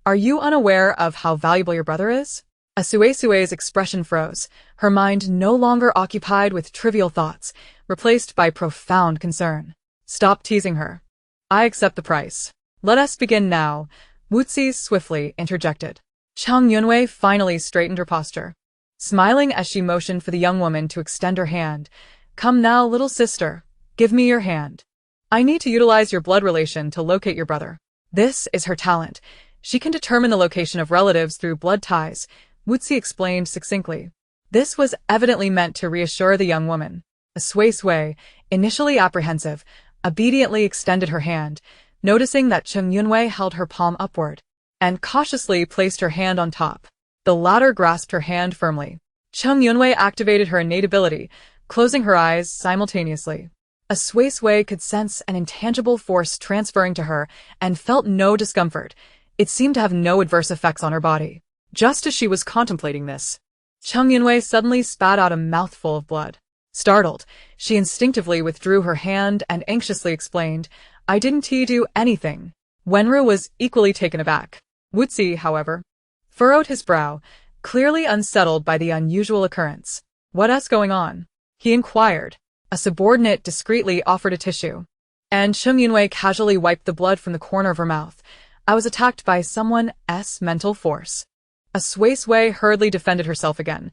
are you unaware of how valuable your brother is? A Suisui's expression froze, her mind no longer occupied with trivial thoughts, replaced by profound concern. Stop teasing her. I accept the price. Let us begin now, Wuzi swiftly interjected. Cheng Yunwei finally straightened her posture, smiling as she motioned for the young woman to extend her hand. Come now, little sister, give me your hand. I need to utilize your blood relation to locate your brother. This is her talent. She can determine the location of relatives through blood ties, Wuzi explained succinctly. This was evidently meant to reassure the young woman. A Suisui, initially apprehensive, obediently extended her hand, noticing that Cheng Yunwei held her palm upward, and cautiously placed her hand on top. The latter grasped her hand firmly. Cheng Yunwei activated her innate ability, closing her eyes simultaneously. A Suisui could sense an intangible force transferring to her and felt no discomfort. It seemed to have no adverse effects on her body. Just as she was contemplating this, Cheng Yunwei suddenly spat out a mouthful of blood. Startled, she instinctively withdrew her hand and anxiously explained, I didn't do anything. Wenru was equally taken aback. Wuzi, however, furrowed his brow, clearly unsettled by the unusual occurrence. What's going on? He inquired. A subordinate discreetly offered a tissue, and Cheng Yunwei casually wiped the blood from the corner of her mouth. I was attacked by someone's mental force. A Suisui hurriedly defended herself again.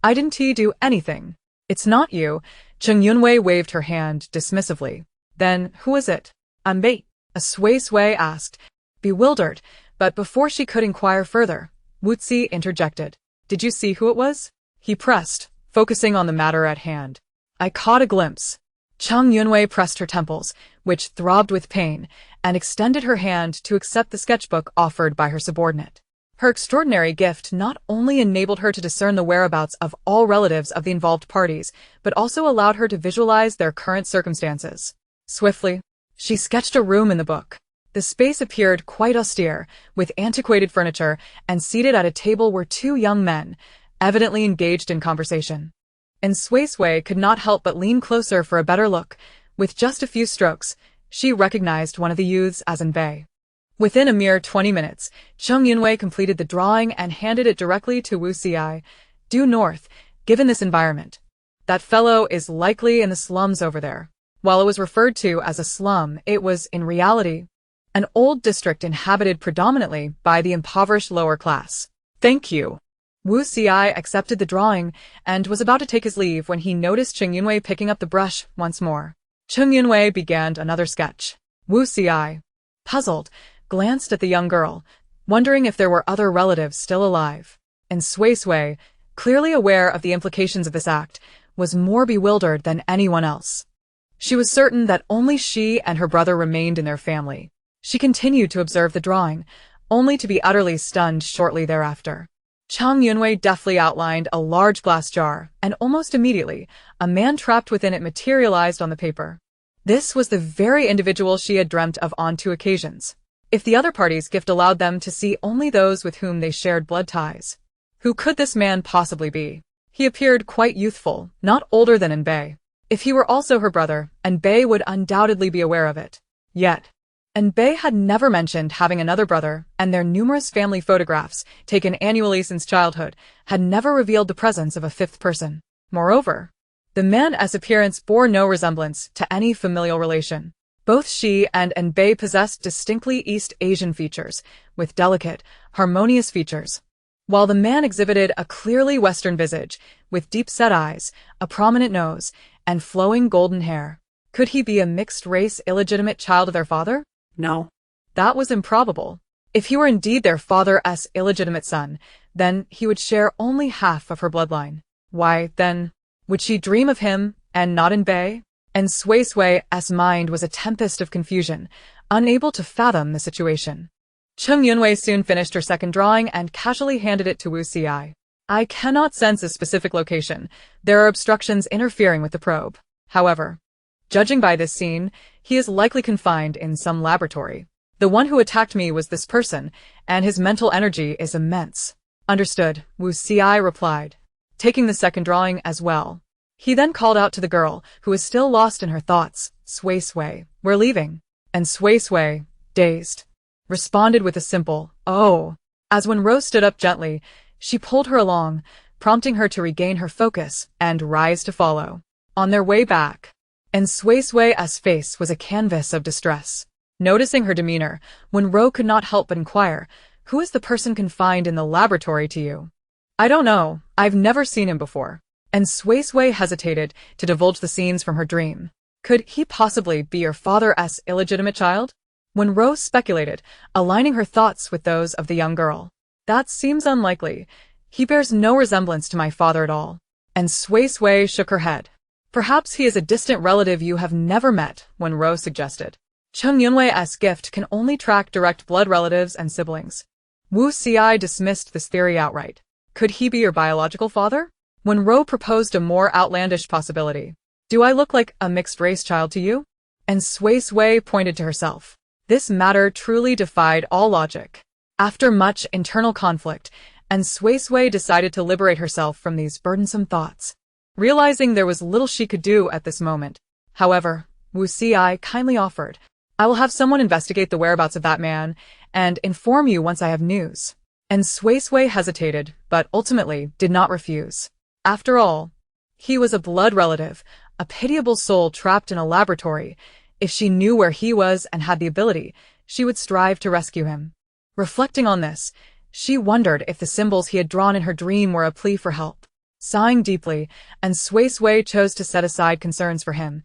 I didn't do anything. It's not you. Cheng Yunwei waved her hand dismissively. Then, who is it? Anbei, a Suisui asked, bewildered, but before she could inquire further, Wuzi interjected. Did you see who it was? He pressed, focusing on the matter at hand. I caught a glimpse. Cheng Yunwei pressed her temples, which throbbed with pain, and extended her hand to accept the sketchbook offered by her subordinate. Her extraordinary gift not only enabled her to discern the whereabouts of all relatives of the involved parties, but also allowed her to visualize their current circumstances. Swiftly, she sketched a room in the book. The space appeared quite austere, with antiquated furniture, and seated at a table were two young men, evidently engaged in conversation. And Suisui could not help but lean closer for a better look. With just a few strokes, she recognized one of the youths as Envei. Within a mere 20 minutes, Chung Yunwei completed the drawing and handed it directly to Wu Xi. Due north, given this environment. That fellow is likely in the slums over there. While it was referred to as a slum, it was, in reality, an old district inhabited predominantly by the impoverished lower class. Thank you. Wu Xi accepted the drawing and was about to take his leave when he noticed Chung Yunwei picking up the brush once more. Chung Yunwei began another sketch. Wu Xi, puzzled, glanced at the young girl, wondering if there were other relatives still alive. And Suisui, clearly aware of the implications of this act, was more bewildered than anyone else. She was certain that only she and her brother remained in their family. She continued to observe the drawing, only to be utterly stunned shortly thereafter. Chung Yunwei deftly outlined a large glass jar, and almost immediately, a man trapped within it materialized on the paper. This was the very individual she had dreamt of on 2 occasions. If the other party's gift allowed them to see only those with whom they shared blood ties. Who could this man possibly be? He appeared quite youthful, not older than Envei. If he were also her brother, Envei would undoubtedly be aware of it. Yet, Envei had never mentioned having another brother, and their numerous family photographs, taken annually since childhood, had never revealed the presence of a 5th person. Moreover, the man's appearance bore no resemblance to any familial relation. Both she and Envei possessed distinctly East Asian features, with delicate, harmonious features, while the man exhibited a clearly Western visage, with deep-set eyes, a prominent nose, and flowing golden hair. Could he be a mixed-race illegitimate child of their father? No. That was improbable. If he were indeed their father's illegitimate son, then he would share only half of her bloodline. Why, then, would she dream of him, and not Envei? And Suisui's mind was a tempest of confusion, unable to fathom the situation. Chung Yunwei soon finished her second drawing and casually handed it to Wu Xi. I cannot sense a specific location. There are obstructions interfering with the probe. However, judging by this scene, he is likely confined in some laboratory. The one who attacked me was this person, and his mental energy is immense. Understood, Wu Xi replied, taking the second drawing as well. He then called out to the girl, who was still lost in her thoughts, Suisui, we're leaving. And Suisui, dazed, responded with a simple, oh. As when Rose stood up gently, she pulled her along, prompting her to regain her focus and rise to follow. On their way back, and Suisui's face was a canvas of distress. Noticing her demeanor, Wenro could not help but inquire, who is the person confined in the laboratory to you? I don't know, I've never seen him before. And Suisui hesitated to divulge the scenes from her dream. Could he possibly be your father's illegitimate child? Wenro speculated, aligning her thoughts with those of the young girl. That seems unlikely. He bears no resemblance to my father at all. And Suisui shook her head. Perhaps he is a distant relative you have never met, Wenro suggested. Chung Yunwei's gift can only track direct blood relatives and siblings. Wu Xi dismissed this theory outright. Could he be your biological father? Wenro proposed a more outlandish possibility. Do I look like a mixed-race child to you? And Suisui pointed to herself. This matter truly defied all logic. After much internal conflict, and Suisui decided to liberate herself from these burdensome thoughts. Realizing there was little she could do at this moment. However, Wu Xi kindly offered, I will have someone investigate the whereabouts of that man, and inform you once I have news. And Suisui hesitated, but ultimately did not refuse. After all, he was a blood relative, a pitiable soul trapped in a laboratory. If she knew where he was and had the ability, she would strive to rescue him. Reflecting on this, she wondered if the symbols he had drawn in her dream were a plea for help. Sighing deeply, and Suisui chose to set aside concerns for him,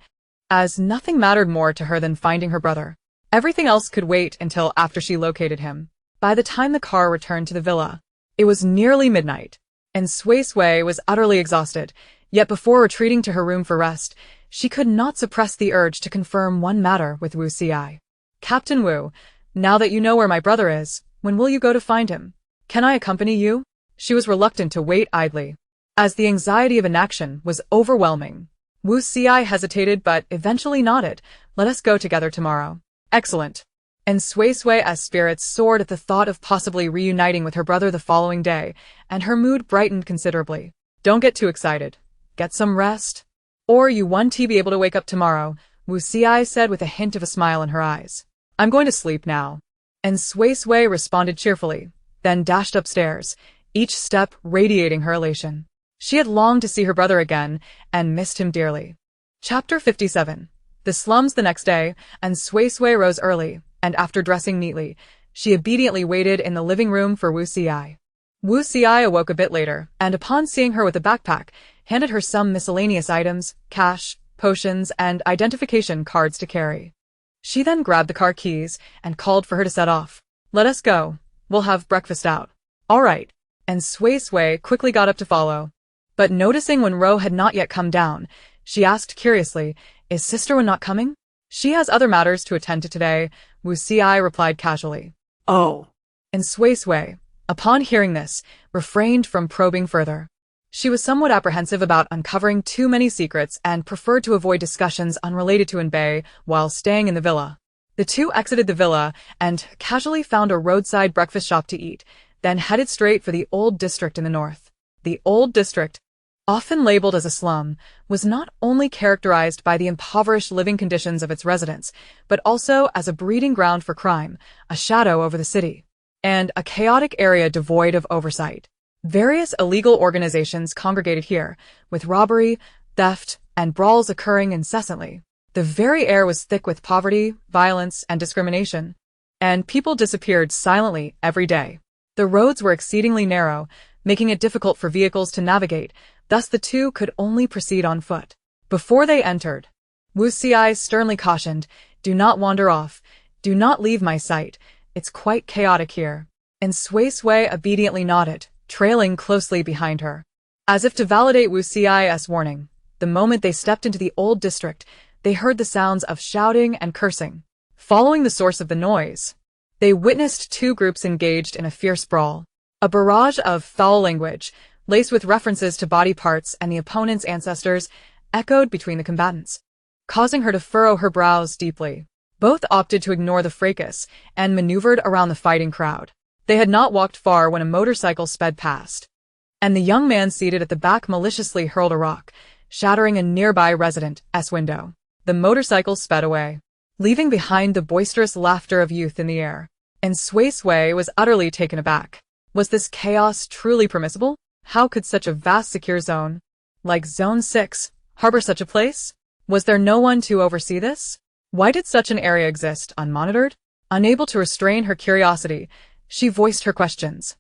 as nothing mattered more to her than finding her brother. Everything else could wait until after she located him. By the time the car returned to the villa, it was nearly midnight, and Suisui was utterly exhausted, yet before retreating to her room for rest, she could not suppress the urge to confirm one matter with Wu Xi. Captain Wu, now that you know where my brother is, when will you go to find him? Can I accompany you? She was reluctant to wait idly, as the anxiety of inaction was overwhelming. Wu Xi hesitated but eventually nodded. Let us go together tomorrow. Excellent. And Suisui's spirits soared at the thought of possibly reuniting with her brother the following day, and her mood brightened considerably. Don't get too excited. Get some rest. Or you won't be able to wake up tomorrow, Suisui said with a hint of a smile in her eyes. I'm going to sleep now. And Suisui responded cheerfully, then dashed upstairs, each step radiating her elation. She had longed to see her brother again, and missed him dearly. Chapter 57. The slums the next day, and Suisui rose early, and after dressing neatly, she obediently waited in the living room for Suisui. Suisui awoke a bit later, and upon seeing her with a backpack, handed her some miscellaneous items, cash, potions, and identification cards to carry. She then grabbed the car keys and called for her to set off. Let us go. We'll have breakfast out. All right. And Suisui quickly got up to follow. But noticing when Ro had not yet come down, she asked curiously, Is Sister Wen not coming? She has other matters to attend to today, Suisui replied casually. Oh. And Suisui, upon hearing this, refrained from probing further. She was somewhat apprehensive about uncovering too many secrets and preferred to avoid discussions unrelated to Enbei while staying in the villa. The two exited the villa and casually found a roadside breakfast shop to eat, then headed straight for the old district in the north. The old district, often labeled as a slum, was not only characterized by the impoverished living conditions of its residents, but also as a breeding ground for crime, a shadow over the city, and a chaotic area devoid of oversight. Various illegal organizations congregated here, with robbery, theft, and brawls occurring incessantly. The very air was thick with poverty, violence, and discrimination, and people disappeared silently every day. The roads were exceedingly narrow, making it difficult for vehicles to navigate, thus the two could only proceed on foot. Before they entered, Suisui sternly cautioned, Do not wander off, do not leave my sight, it's quite chaotic here. And Suisui obediently nodded, trailing closely behind her. As if to validate Suisui's warning, the moment they stepped into the old district, they heard the sounds of shouting and cursing. Following the source of the noise, they witnessed two groups engaged in a fierce brawl. A barrage of foul language, laced with references to body parts and the opponent's ancestors, echoed between the combatants, causing her to furrow her brows deeply. Both opted to ignore the fracas and maneuvered around the fighting crowd. They had not walked far when a motorcycle sped past, and the young man seated at the back maliciously hurled a rock, shattering a nearby resident's window. The motorcycle sped away, leaving behind the boisterous laughter of youth in the air. And Suisui was utterly taken aback. Was this chaos truly permissible? How could such a vast secure zone, like Zone 6, harbor such a place? Was there no one to oversee this? Why did such an area exist unmonitored? Unable to restrain her curiosity, she voiced her questions.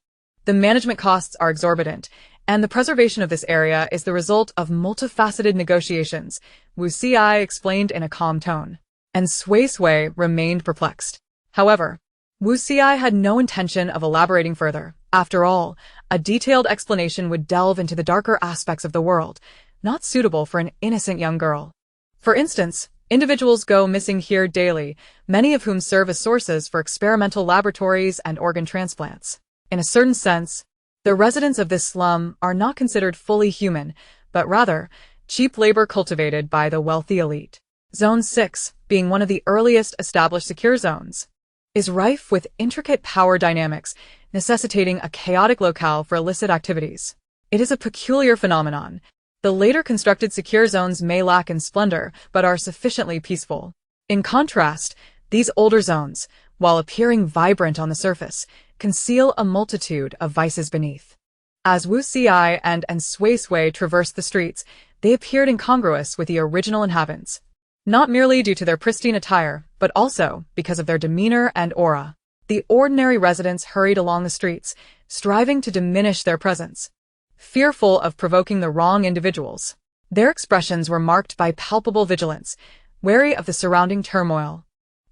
The management costs are exorbitant, and the preservation of this area is the result of multifaceted negotiations, Suisui explained in a calm tone. And Suisui remained perplexed. However, Suisui had no intention of elaborating further. After all, a detailed explanation would delve into the darker aspects of the world, not suitable for an innocent young girl. For instance, individuals go missing here daily, many of whom serve as sources for experimental laboratories and organ transplants. In a certain sense, the residents of this slum are not considered fully human, but rather, cheap labor cultivated by the wealthy elite. Zone 6, being one of the earliest established secure zones, is rife with intricate power dynamics, necessitating a chaotic locale for illicit activities. It is a peculiar phenomenon. The later constructed secure zones may lack in splendor, but are sufficiently peaceful. In contrast, these older zones, while appearing vibrant on the surface, conceal a multitude of vices beneath. As Suisui and Suisui traversed the streets, they appeared incongruous with the original inhabitants, not merely due to their pristine attire, but also because of their demeanor and aura. The ordinary residents hurried along the streets, striving to diminish their presence, fearful of provoking the wrong individuals. Their expressions were marked by palpable vigilance, wary of the surrounding turmoil.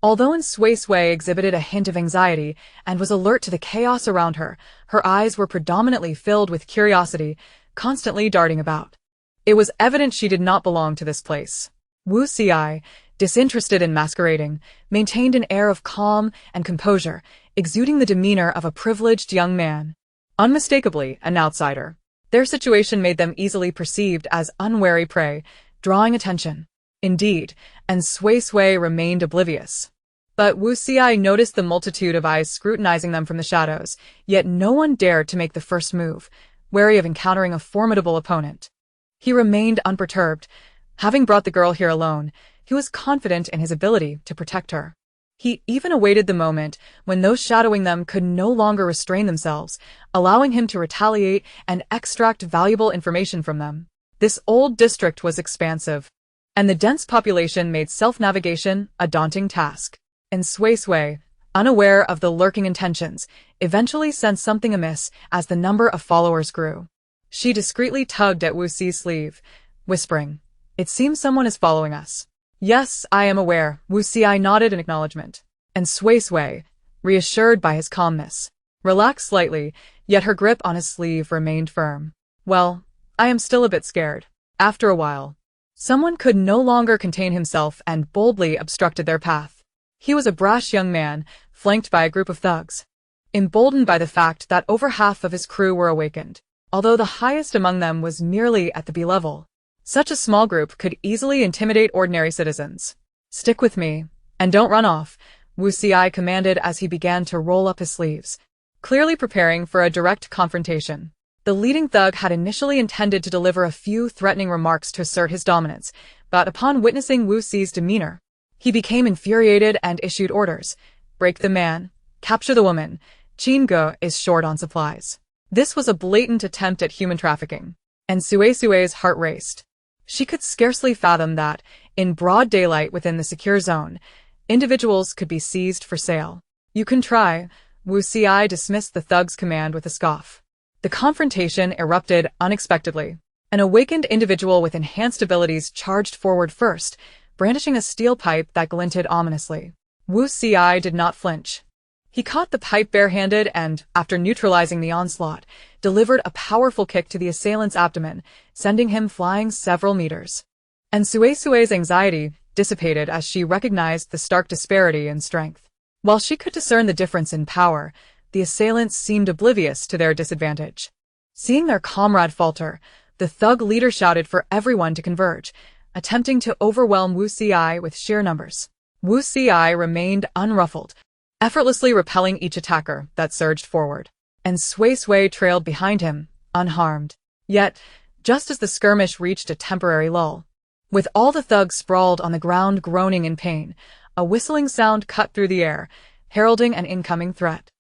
Although Suisui exhibited a hint of anxiety and was alert to the chaos around her, her eyes were predominantly filled with curiosity, constantly darting about. It was evident she did not belong to this place. Suisui, disinterested in masquerading, maintained an air of calm and composure, exuding the demeanor of a privileged young man. Unmistakably an outsider, their situation made them easily perceived as unwary prey, drawing attention. Indeed, Suisui remained oblivious. But Wu Xi noticed the multitude of eyes scrutinizing them from the shadows, yet no one dared to make the first move, wary of encountering a formidable opponent. He remained unperturbed. Having brought the girl here alone, he was confident in his ability to protect her. He even awaited the moment when those shadowing them could no longer restrain themselves, allowing him to retaliate and extract valuable information from them. This old district was expansive, and the dense population made self-navigation a daunting task. And Suisui, unaware of the lurking intentions, eventually sensed something amiss as the number of followers grew. She discreetly tugged at Wu Xi's sleeve, whispering, "It seems someone is following us." "Yes, I am aware," Wu Xi nodded in acknowledgement. And Suisui, reassured by his calmness, relaxed slightly, yet her grip on his sleeve remained firm. "Well, I am still a bit scared." After a while, someone could no longer contain himself and boldly obstructed their path. He was a brash young man, flanked by a group of thugs, emboldened by the fact that over half of his crew were awakened, although the highest among them was merely at the B level. Such a small group could easily intimidate ordinary citizens. "Stick with me, and don't run off," Wu Xi commanded as he began to roll up his sleeves, clearly preparing for a direct confrontation. The leading thug had initially intended to deliver a few threatening remarks to assert his dominance, but upon witnessing Wu Xi's demeanor, he became infuriated and issued orders. "Break the man, capture the woman, Qingge is short on supplies." This was a blatant attempt at human trafficking, and Suisui's heart raced. She could scarcely fathom that, in broad daylight within the secure zone, individuals could be seized for sale. "You can try," Wu Xi dismissed the thug's command with a scoff. The confrontation erupted unexpectedly. An awakened individual with enhanced abilities charged forward first, brandishing a steel pipe that glinted ominously. Wu Xi did not flinch. He caught the pipe barehanded and, after neutralizing the onslaught, delivered a powerful kick to the assailant's abdomen, sending him flying several meters. And Suisui's anxiety dissipated as she recognized the stark disparity in strength. While she could discern the difference in power, the assailants seemed oblivious to their disadvantage. Seeing their comrade falter, the thug leader shouted for everyone to converge, attempting to overwhelm Wu Xi with sheer numbers. Wu Xi remained unruffled, effortlessly repelling each attacker that surged forward, and Suisui trailed behind him, unharmed. Yet, just as the skirmish reached a temporary lull, with all the thugs sprawled on the ground groaning in pain, a whistling sound cut through the air, heralding an incoming threat.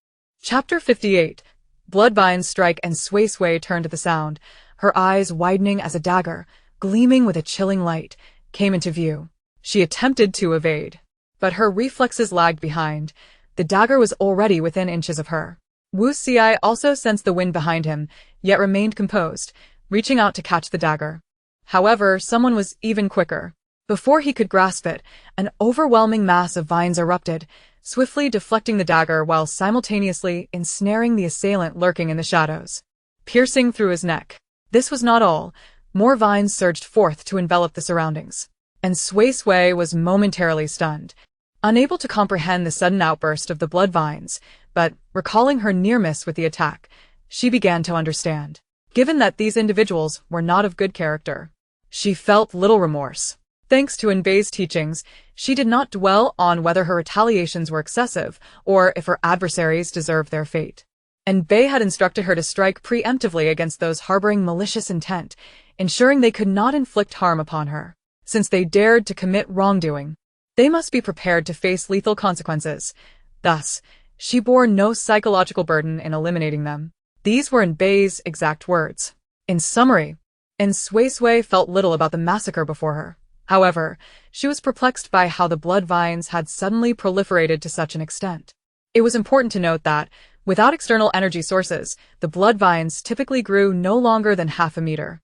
Chapter 58. Bloodvines strike, and Suisui turned to the sound, her eyes widening as a dagger, gleaming with a chilling light, came into view. She attempted to evade, but her reflexes lagged behind. The dagger was already within inches of her. Wu Xi also sensed the wind behind him, yet remained composed, reaching out to catch the dagger. However, someone was even quicker. Before he could grasp it, an overwhelming mass of vines erupted, swiftly deflecting the dagger while simultaneously ensnaring the assailant lurking in the shadows, piercing through his neck. This was not all. More vines surged forth to envelop the surroundings, and Suisui was momentarily stunned, unable to comprehend the sudden outburst of the blood vines, but, recalling her near miss with the attack, she began to understand. Given that these individuals were not of good character, she felt little remorse. Thanks to Enbei's teachings, she did not dwell on whether her retaliations were excessive or if her adversaries deserved their fate. Enbei had instructed her to strike preemptively against those harboring malicious intent, ensuring they could not inflict harm upon her. Since they dared to commit wrongdoing, they must be prepared to face lethal consequences. Thus, she bore no psychological burden in eliminating them. These were Enbei's exact words. In summary, Suisui felt little about the massacre before her. However, she was perplexed by how the blood vines had suddenly proliferated to such an extent. It was important to note that, without external energy sources, the blood vines typically grew no longer than half a meter.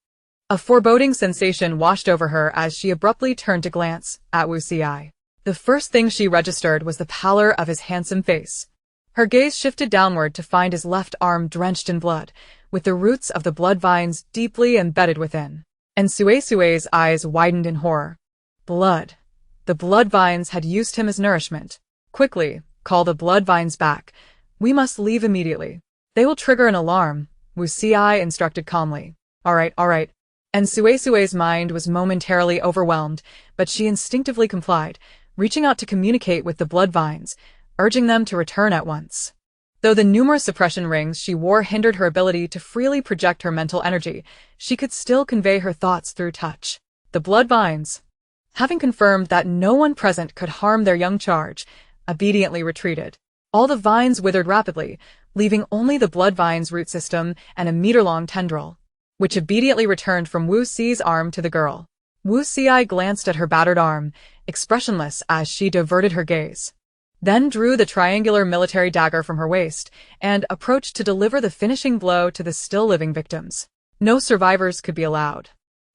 A foreboding sensation washed over her as she abruptly turned to glance at Wu Xi. The first thing she registered was the pallor of his handsome face. Her gaze shifted downward to find his left arm drenched in blood, with the roots of the blood vines deeply embedded within. And Suisui's eyes widened in horror. Blood. The blood vines had used him as nourishment. Quickly, call the blood vines back. We must leave immediately. They will trigger an alarm, Wu Xi instructed calmly. All right. And Suisui's mind was momentarily overwhelmed, but she instinctively complied, reaching out to communicate with the blood vines, urging them to return at once. Though the numerous suppression rings she wore hindered her ability to freely project her mental energy, she could still convey her thoughts through touch. The blood vines, having confirmed that no one present could harm their young charge, obediently retreated. All the vines withered rapidly, leaving only the blood vine's root system and a meter-long tendril, which obediently returned from Wu Xi's arm to the girl. Wu Xi glanced at her battered arm, expressionless as she diverted her gaze, then drew the triangular military dagger from her waist and approached to deliver the finishing blow to the still-living victims. No survivors could be allowed.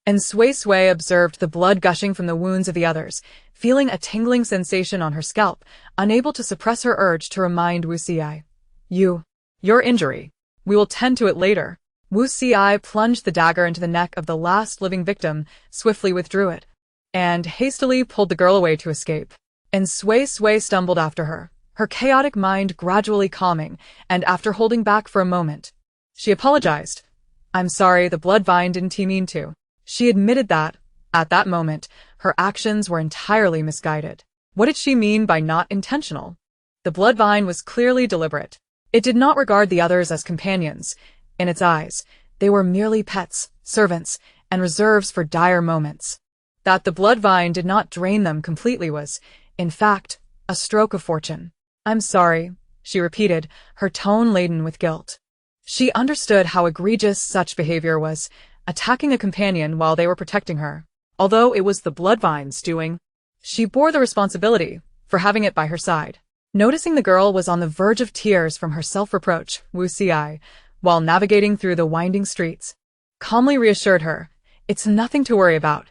And Suisui observed the blood gushing from the wounds of the others, feeling a tingling sensation on her scalp, unable to suppress her urge to remind Wu Xi. Your injury. We will tend to it later. Wu Xi plunged the dagger into the neck of the last living victim, swiftly withdrew it, and hastily pulled the girl away to escape. And Suisui stumbled after her, her chaotic mind gradually calming, and after holding back for a moment, she apologized. "I'm sorry, the blood vine didn't mean to." She admitted that, at that moment, her actions were entirely misguided. What did she mean by not intentional? The blood vine was clearly deliberate. It did not regard the others as companions. In its eyes, they were merely pets, servants, and reserves for dire moments. That the blood vine did not drain them completely was, in fact, a stroke of fortune. "I'm sorry," she repeated, her tone laden with guilt. She understood how egregious such behavior was, attacking a companion while they were protecting her. Although it was the blood vine's doing, she bore the responsibility for having it by her side. Noticing the girl was on the verge of tears from her self-reproach, Wu Xi, while navigating through the winding streets, calmly reassured her, "It's nothing to worry about,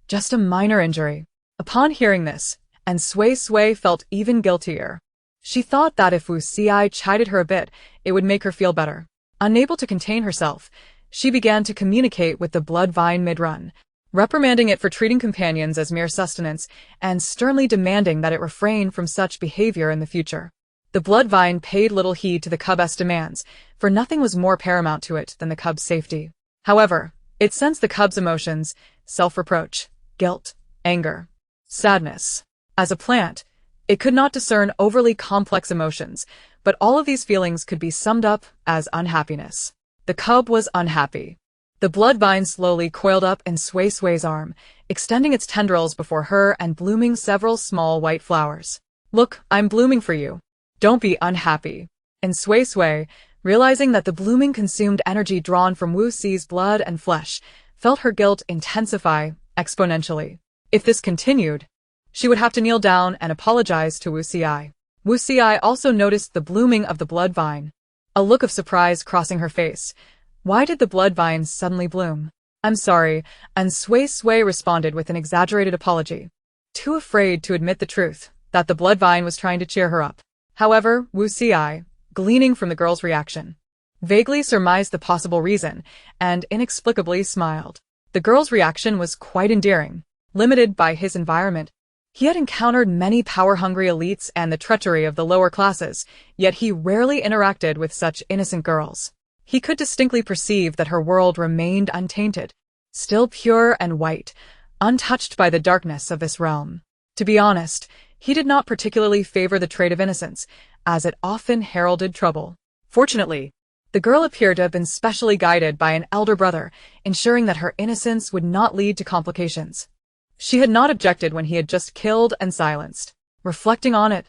just a minor injury." Upon hearing this, and Suisui felt even guiltier. She thought that if Wu Xi chided her a bit, it would make her feel better. Unable to contain herself, she began to communicate with the blood vine mid-run, reprimanding it for treating companions as mere sustenance and sternly demanding that it refrain from such behavior in the future. The blood vine paid little heed to the cub's demands, for nothing was more paramount to it than the cub's safety. However, it sensed the cub's emotions, self-reproach, guilt, anger, sadness. As a plant, it could not discern overly complex emotions, but all of these feelings could be summed up as unhappiness. The cub was unhappy. The blood vine slowly coiled up in Suisui's arm, extending its tendrils before her and blooming several small white flowers. "Look, I'm blooming for you. Don't be unhappy." And Suisui, realizing that the blooming consumed energy drawn from Wu Xi's blood and flesh, felt her guilt intensify exponentially. If this continued, she would have to kneel down and apologize to Wu Xi. Wu Xi also noticed the blooming of the blood vine, a look of surprise crossing her face. Why did the blood vine suddenly bloom? "I'm sorry," and Suisui responded with an exaggerated apology, too afraid to admit the truth, that the blood vine was trying to cheer her up. However, Wu Xi, gleaning from the girl's reaction, vaguely surmised the possible reason, and inexplicably smiled. The girl's reaction was quite endearing. Limited by his environment, he had encountered many power-hungry elites and the treachery of the lower classes, yet he rarely interacted with such innocent girls. He could distinctly perceive that her world remained untainted, still pure and white, untouched by the darkness of this realm. To be honest, he did not particularly favor the trait of innocence, as it often heralded trouble. Fortunately, the girl appeared to have been specially guided by an elder brother, ensuring that her innocence would not lead to complications. She had not objected when he had just killed and silenced. Reflecting on it,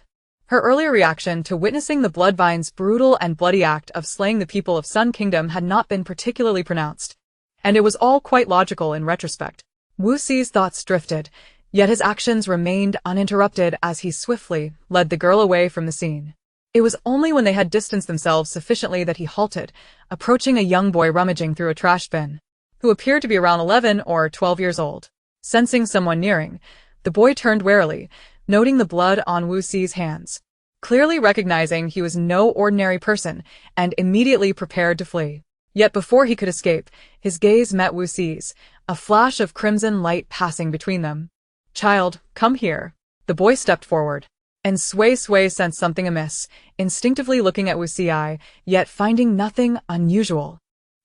her earlier reaction to witnessing the blood vine's brutal and bloody act of slaying the people of Sun Kingdom had not been particularly pronounced, and it was all quite logical in retrospect. Wu Xi's thoughts drifted, yet his actions remained uninterrupted as he swiftly led the girl away from the scene. It was only when they had distanced themselves sufficiently that he halted, approaching a young boy rummaging through a trash bin, who appeared to be around 11 or 12 years old. Sensing someone nearing, the boy turned warily, noting the blood on Wu Xi's hands, clearly recognizing he was no ordinary person, and immediately prepared to flee. Yet before he could escape, his gaze met Wu Xi's, a flash of crimson light passing between them. "Child, come here." The boy stepped forward, and Suisui sensed something amiss, instinctively looking at Wu Xi, yet finding nothing unusual.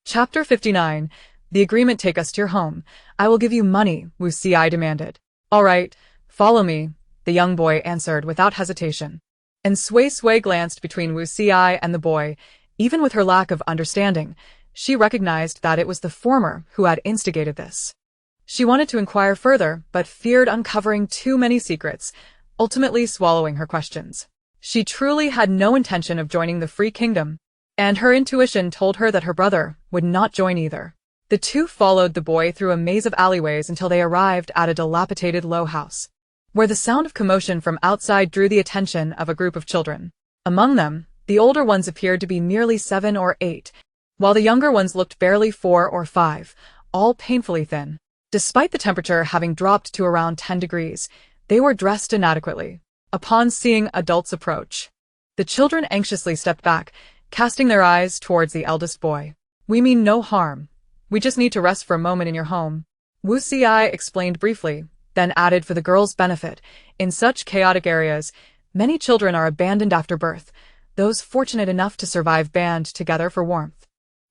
Chapter 59. The agreement. "Take us to your home. I will give you money," Wu Xi demanded. "All right, follow me," the young boy answered without hesitation. And Suisui glanced between Wu Xi and the boy. Even with her lack of understanding, she recognized that it was the former who had instigated this. She wanted to inquire further, but feared uncovering too many secrets, ultimately swallowing her questions. She truly had no intention of joining the Free Kingdom, and her intuition told her that her brother would not join either. The two followed the boy through a maze of alleyways until they arrived at a dilapidated low house, where the sound of commotion from outside drew the attention of a group of children. Among them, the older ones appeared to be merely 7 or 8, while the younger ones looked barely 4 or 5, all painfully thin. Despite the temperature having dropped to around 10 degrees, they were dressed inadequately. Upon seeing adults approach, the children anxiously stepped back, casting their eyes towards the eldest boy. "We mean no harm. We just need to rest for a moment in your home," Wu Xi explained briefly, then added for the girls' benefit. In such chaotic areas, many children are abandoned after birth, those fortunate enough to survive band together for warmth.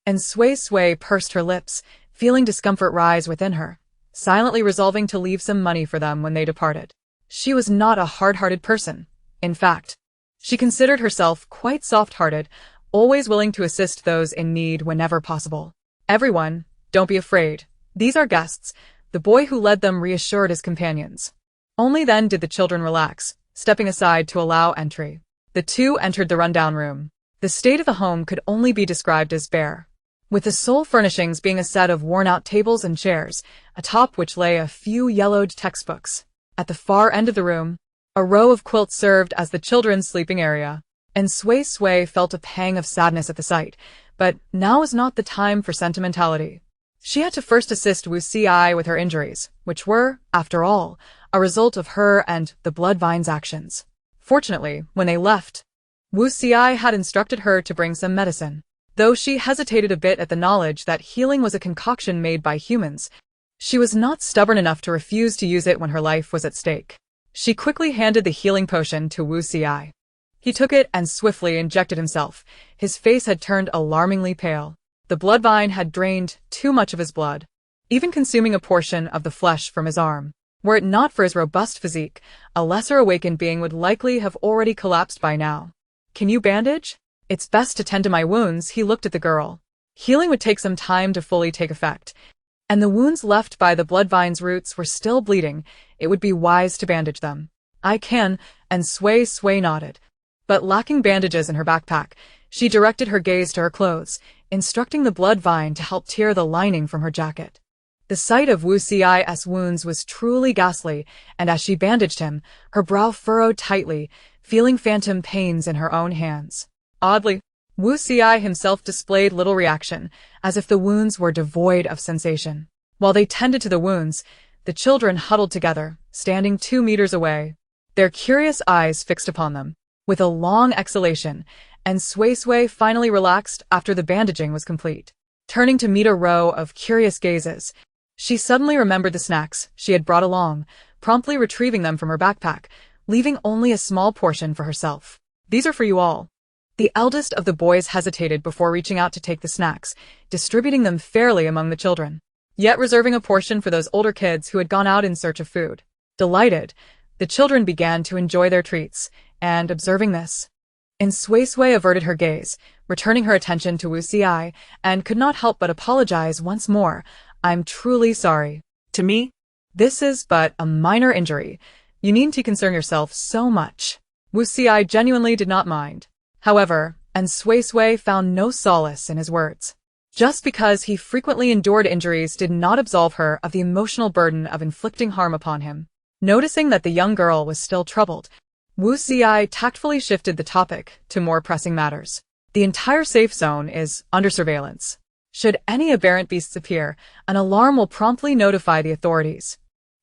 And Suisui pursed her lips, feeling discomfort rise within her, silently resolving to leave some money for them when they departed. She was not a hard-hearted person. In fact, she considered herself quite soft-hearted, always willing to assist those in need whenever possible. "Everyone, don't be afraid. These are guests," the boy who led them reassured his companions. Only then did the children relax, stepping aside to allow entry. The two entered the rundown room. The state of the home could only be described as bare, with the sole furnishings being a set of worn-out tables and chairs, atop which lay a few yellowed textbooks. At the far end of the room, a row of quilts served as the children's sleeping area, and Suisui felt a pang of sadness at the sight, but now was not the time for sentimentality. She had to first assist Wu Xi with her injuries, which were, after all, a result of her and the Bloodvine's actions. Fortunately, when they left, Wu Xi had instructed her to bring some medicine. Though she hesitated a bit at the knowledge that healing was a concoction made by humans, she was not stubborn enough to refuse to use it when her life was at stake. She quickly handed the healing potion to Wu Xi. He took it and swiftly injected himself. His face had turned alarmingly pale. The Bloodvine had drained too much of his blood, even consuming a portion of the flesh from his arm. Were it not for his robust physique, a lesser awakened being would likely have already collapsed by now. "Can you bandage?" "It's best to tend to my wounds," he looked at the girl. Healing would take some time to fully take effect, and the wounds left by the Bloodvine's roots were still bleeding. It would be wise to bandage them. "I can," and Suisui nodded. But lacking bandages in her backpack, she directed her gaze to her clothes, instructing the Bloodvine to help tear the lining from her jacket. The sight of Wu Xi's wounds was truly ghastly, and as she bandaged him, her brow furrowed tightly, feeling phantom pains in her own hands. Oddly, Wu Xi himself displayed little reaction, as if the wounds were devoid of sensation. While they tended to the wounds, the children huddled together, standing 2 meters away, their curious eyes fixed upon them. With a long exhalation, and Suisui finally relaxed after the bandaging was complete. Turning to meet a row of curious gazes, she suddenly remembered the snacks she had brought along, promptly retrieving them from her backpack, leaving only a small portion for herself. "These are for you all." The eldest of the boys hesitated before reaching out to take the snacks, distributing them fairly among the children, yet reserving a portion for those older kids who had gone out in search of food. Delighted, the children began to enjoy their treats, and observing this, Suisui averted her gaze, returning her attention to Wu Xi, and could not help but apologize once more. "I'm truly sorry." To me? "This is but a minor injury. You needn't concern yourself so much." Wu Xi genuinely did not mind. However, Suisui found no solace in his words. Just because he frequently endured injuries did not absolve her of the emotional burden of inflicting harm upon him. Noticing that the young girl was still troubled, Wu Xi tactfully shifted the topic to more pressing matters. "The entire safe zone is under surveillance. Should any aberrant beasts appear, an alarm will promptly notify the authorities,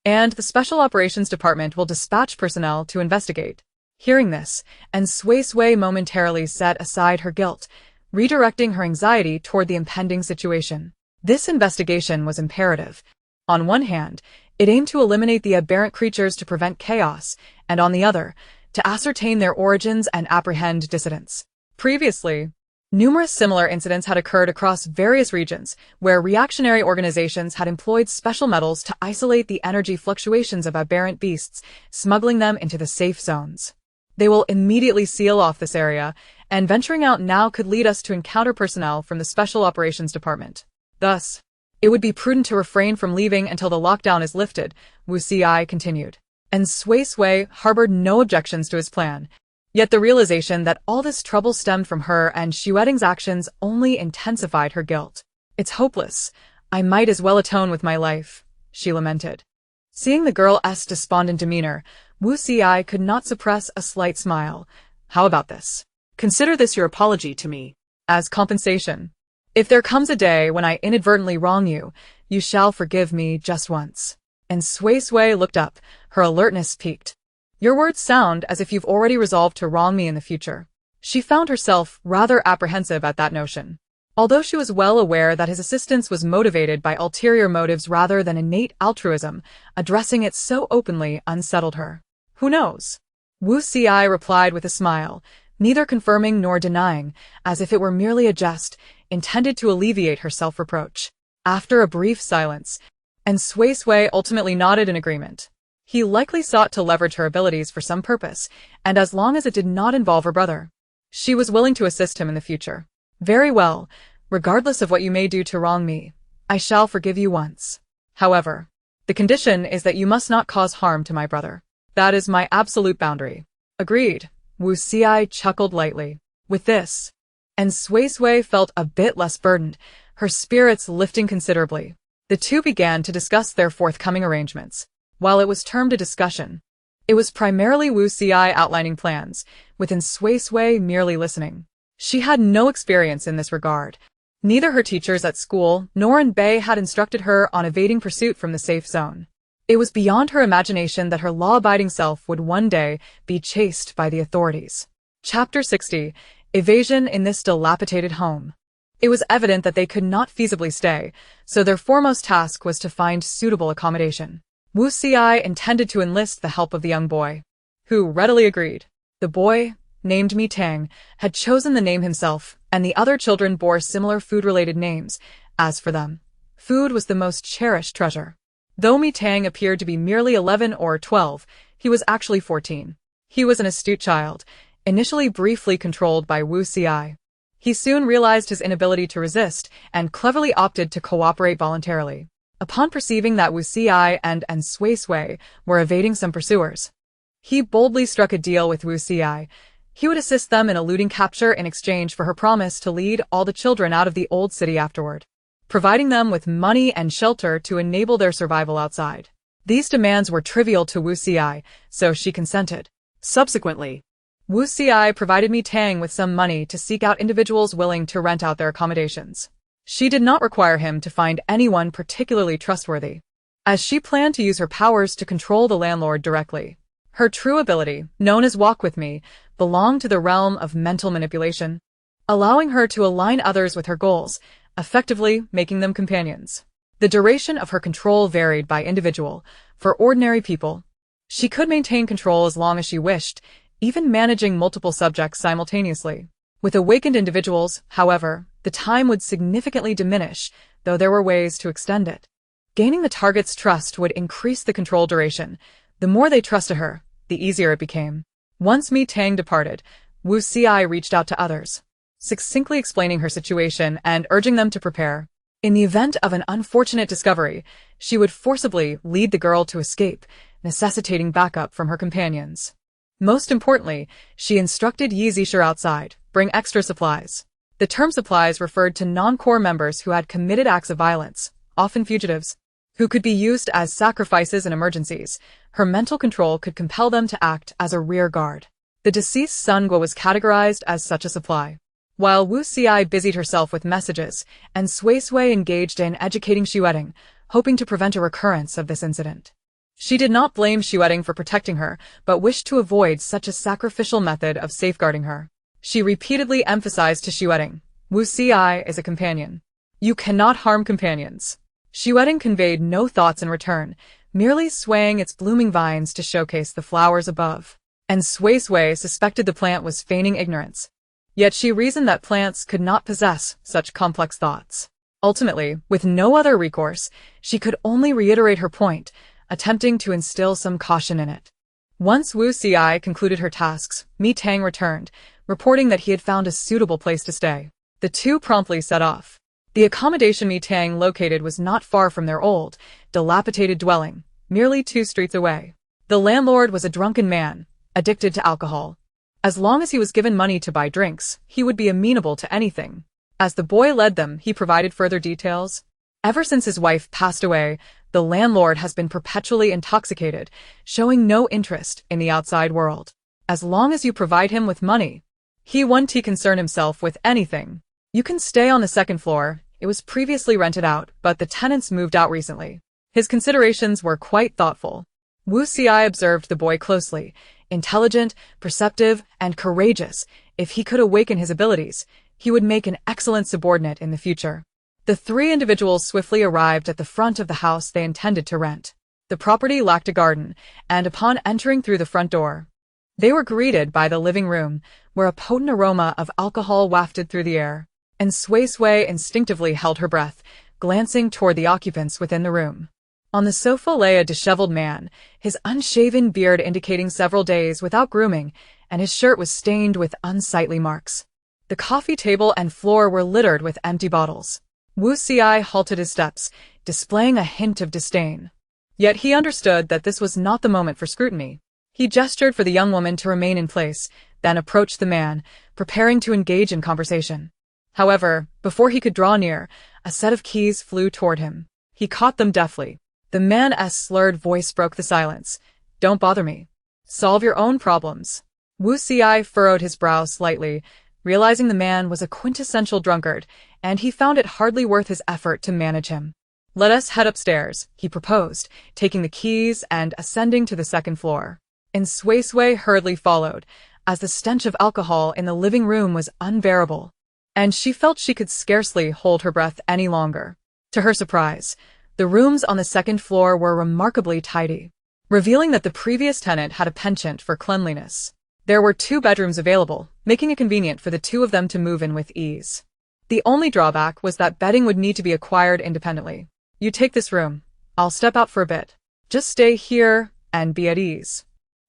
and the Special Operations Department will dispatch personnel to investigate." Hearing this, Suisui momentarily set aside her guilt, redirecting her anxiety toward the impending situation. This investigation was imperative. On one hand, it aimed to eliminate the aberrant creatures to prevent chaos, and on the other, to ascertain their origins and apprehend dissidents. Previously, Numerous similar incidents had occurred across various regions, where reactionary organizations had employed special metals to isolate the energy fluctuations of aberrant beasts, smuggling them into the safe zones. They will immediately seal off this area, and venturing out now could lead us to encounter personnel from the Special Operations Department. Thus, it would be prudent to refrain from leaving until the lockdown is lifted, Suisui continued. And Suisui harbored no objections to his plan. Yet the realization that all this trouble stemmed from her and Xueting's actions only intensified her guilt. It's hopeless. I might as well atone with my life, she lamented. Seeing the girl's despondent demeanor, Suisui could not suppress a slight smile. How about this? Consider this your apology to me. As compensation. If there comes a day when I inadvertently wrong you, you shall forgive me just once. And Suisui looked up, her alertness piqued. Your words sound as if you've already resolved to wrong me in the future. She found herself rather apprehensive at that notion. Although she was well aware that his assistance was motivated by ulterior motives rather than innate altruism, addressing it so openly unsettled her. Who knows? Suisui replied with a smile, neither confirming nor denying, as if it were merely a jest, intended to alleviate her self-reproach. After a brief silence, and Suisui ultimately nodded in agreement. He likely sought to leverage her abilities for some purpose, and as long as it did not involve her brother, she was willing to assist him in the future. Very well, regardless of what you may do to wrong me, I shall forgive you once. However, the condition is that you must not cause harm to my brother. That is my absolute boundary. Agreed. Suisui chuckled lightly. With this, and Suisui felt a bit less burdened, her spirits lifting considerably. The two began to discuss their forthcoming arrangements. While it was termed a discussion, it was primarily Suisui outlining plans, with Suisui merely listening. She had no experience in this regard. Neither her teachers at school nor in Bay had instructed her on evading pursuit from the safe zone. It was beyond her imagination that her law-abiding self would one day be chased by the authorities. Chapter 60. Evasion in this dilapidated home. It was evident that they could not feasibly stay, so their foremost task was to find suitable accommodation. Suisui intended to enlist the help of the young boy, who readily agreed. The boy, named Tang, had chosen the name himself, and the other children bore similar food-related names. As for them, food was the most cherished treasure. Though Tang appeared to be merely 11 or 12, he was actually 14. He was an astute child, initially briefly controlled by Suisui. He soon realized his inability to resist and cleverly opted to cooperate voluntarily. Upon perceiving that Suisui and Suisui were evading some pursuers, he boldly struck a deal with Suisui. He would assist them in eluding capture in exchange for her promise to lead all the children out of the old city afterward, providing them with money and shelter to enable their survival outside. These demands were trivial to Suisui, so she consented. Subsequently, Suisui provided Tang with some money to seek out individuals willing to rent out their accommodations. She did not require him to find anyone particularly trustworthy, as she planned to use her powers to control the landlord directly. Her true ability, known as Walk With Me, belonged to the realm of mental manipulation, allowing her to align others with her goals, effectively making them companions. The duration of her control varied by individual. For ordinary people, she could maintain control as long as she wished, even managing multiple subjects simultaneously. With awakened individuals, however, the time would significantly diminish, though there were ways to extend it. Gaining the target's trust would increase the control duration. The more they trusted her, the easier it became. Once Tang departed, Suisui reached out to others, succinctly explaining her situation and urging them to prepare. In the event of an unfortunate discovery, she would forcibly lead the girl to escape, necessitating backup from her companions. Most importantly, she instructed Zisher outside, bring extra supplies. The term supplies referred to non-core members who had committed acts of violence, often fugitives, who could be used as sacrifices in emergencies. Her mental control could compel them to act as a rear guard. The deceased Sun Guo was categorized as such a supply. While Suisui busied herself with messages, and Suisui engaged in educating Xueting, hoping to prevent a recurrence of this incident. She did not blame Xueting for protecting her, but wished to avoid such a sacrificial method of safeguarding her. She repeatedly emphasized to Xueting, Suisui is a companion. You cannot harm companions. Xueting conveyed no thoughts in return, merely swaying its blooming vines to showcase the flowers above. And Suisui suspected the plant was feigning ignorance. Yet she reasoned that plants could not possess such complex thoughts. Ultimately, with no other recourse, she could only reiterate her point, attempting to instill some caution in it. Once Wu Xi concluded her tasks, Mi Tang returned, reporting that he had found a suitable place to stay. The two promptly set off. The accommodation Mi Tang located was not far from their old, dilapidated dwelling, merely 2 streets away. The landlord was a drunken man, addicted to alcohol. As long as he was given money to buy drinks, he would be amenable to anything. As the boy led them, he provided further details. Ever since his wife passed away, the landlord has been perpetually intoxicated, showing no interest in the outside world. As long as you provide him with money, he won't concern himself with anything. You can stay on the 2nd floor. It was previously rented out, but the tenants moved out recently. His considerations were quite thoughtful. Wu Xi observed the boy closely. Intelligent, perceptive, and courageous. If he could awaken his abilities, he would make an excellent subordinate in the future. The 3 individuals swiftly arrived at the front of the house they intended to rent. The property lacked a garden, and upon entering through the front door, they were greeted by the living room, where a potent aroma of alcohol wafted through the air. And Suisui instinctively held her breath, glancing toward the occupants within the room. On the sofa lay a disheveled man, his unshaven beard indicating several days without grooming, and his shirt was stained with unsightly marks. The coffee table and floor were littered with empty bottles. Wu Xi halted his steps, displaying a hint of disdain. Yet he understood that this was not the moment for scrutiny. He gestured for the young woman to remain in place, then approached the man, preparing to engage in conversation. However, before he could draw near, a set of keys flew toward him. He caught them deftly. The man's slurred voice broke the silence. "Don't bother me. Solve your own problems." Wu Xi furrowed his brow slightly, realizing the man was a quintessential drunkard, and he found it hardly worth his effort to manage him. "Let us head upstairs," he proposed, taking the keys and ascending to the 2nd floor. And Suisui hurriedly followed, as the stench of alcohol in the living room was unbearable, and she felt she could scarcely hold her breath any longer. To her surprise, the rooms on the 2nd floor were remarkably tidy, revealing that the previous tenant had a penchant for cleanliness. There were 2 bedrooms available, making it convenient for the 2 of them to move in with ease. The only drawback was that bedding would need to be acquired independently. "You take this room. I'll step out for a bit. Just stay here and be at ease,"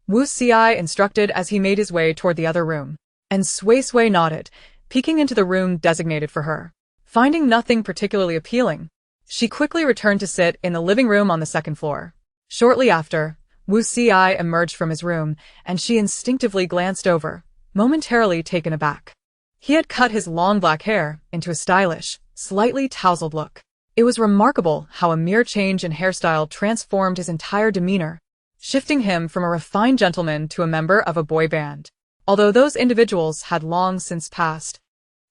Wu Xi instructed as he made his way toward the other room. And Suisui nodded, peeking into the room designated for her. Finding nothing particularly appealing, she quickly returned to sit in the living room on the 2nd floor. Shortly after, Wu Xi emerged from his room, and she instinctively glanced over, momentarily taken aback. He had cut his long black hair into a stylish, slightly tousled look. It was remarkable how a mere change in hairstyle transformed his entire demeanor, shifting him from a refined gentleman to a member of a boy band. Although those individuals had long since passed,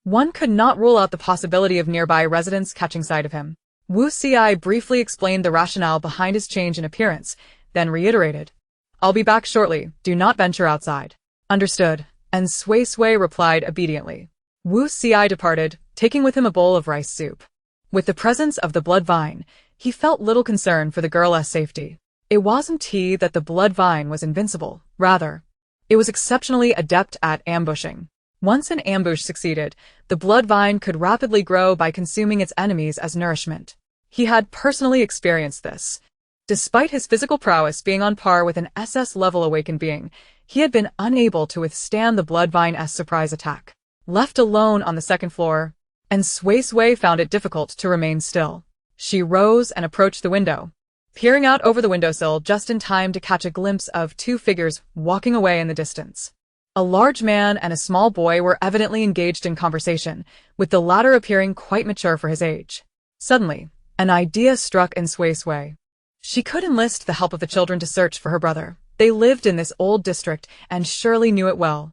one could not rule out the possibility of nearby residents catching sight of him. Wu Xi briefly explained the rationale behind his change in appearance, then reiterated, "I'll be back shortly, do not venture outside." "Understood," and Suisui replied obediently. Wu Xi departed, taking with him a bowl of rice soup. With the presence of the blood vine, he felt little concern for the girl's safety. It wasn't that the blood vine was invincible, rather, it was exceptionally adept at ambushing. Once an ambush succeeded, the blood vine could rapidly grow by consuming its enemies as nourishment. He had personally experienced this. Despite his physical prowess being on par with an SS-level awakened being, he had been unable to withstand the blood vine's surprise attack. Left alone on the 2nd floor, and Suisui found it difficult to remain still. She rose and approached the window, peering out over the windowsill just in time to catch a glimpse of 2 figures walking away in the distance. A large man and a small boy were evidently engaged in conversation, with the latter appearing quite mature for his age. Suddenly, an idea struck in Suisui. She could enlist the help of the children to search for her brother. They lived in this old district and surely knew it well.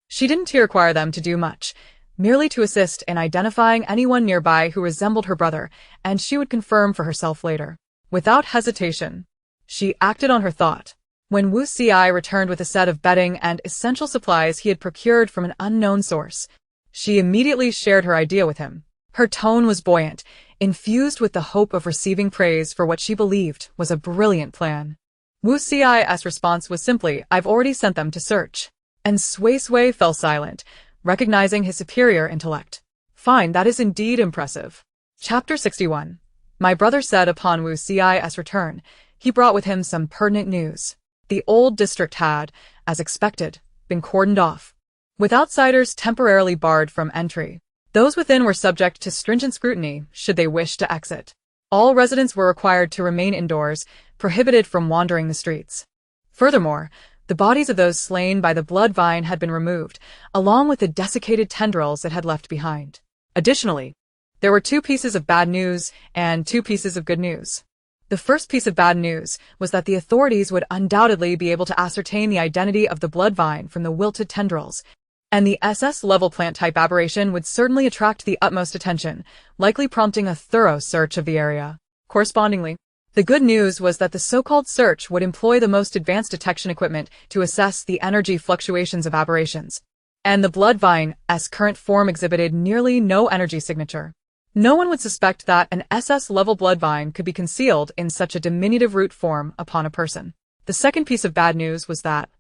She didn't require them to do much, merely to assist in identifying anyone nearby who resembled her brother, and she would confirm for herself later. Without hesitation, she acted on her thought. When Wu Xi returned with a set of bedding and essential supplies he had procured from an unknown source, she immediately shared her idea with him. Her tone was buoyant, infused with the hope of receiving praise for what she believed was a brilliant plan. Wu Xi's response was simply, "I've already sent them to search." And Suisui fell silent, recognizing his superior intellect. Fine, that is indeed impressive. Chapter 61. My brother said upon Wu Ci's return, he brought with him some pertinent news. The old district had, as expected, been cordoned off, with outsiders temporarily barred from entry. Those within were subject to stringent scrutiny should they wish to exit. All residents were required to remain indoors, prohibited from wandering the streets. Furthermore, the bodies of those slain by the blood vine had been removed, along with the desiccated tendrils it had left behind. Additionally, there were 2 pieces of bad news and 2 pieces of good news. The first piece of bad news was that the authorities would undoubtedly be able to ascertain the identity of the blood vine from the wilted tendrils, and the SS-level plant-type aberration would certainly attract the utmost attention, likely prompting a thorough search of the area. Correspondingly, the good news was that the so-called search would employ the most advanced detection equipment to assess the energy fluctuations of aberrations, and the blood vine's current form exhibited nearly no energy signature. No one would suspect that an SS-level blood vine could be concealed in such a diminutive root form upon a person. The second piece of bad news was that,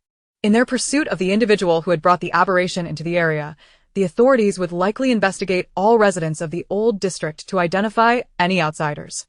in their pursuit of the individual who had brought the aberration into the area, the authorities would likely investigate all residents of the old district to identify any outsiders.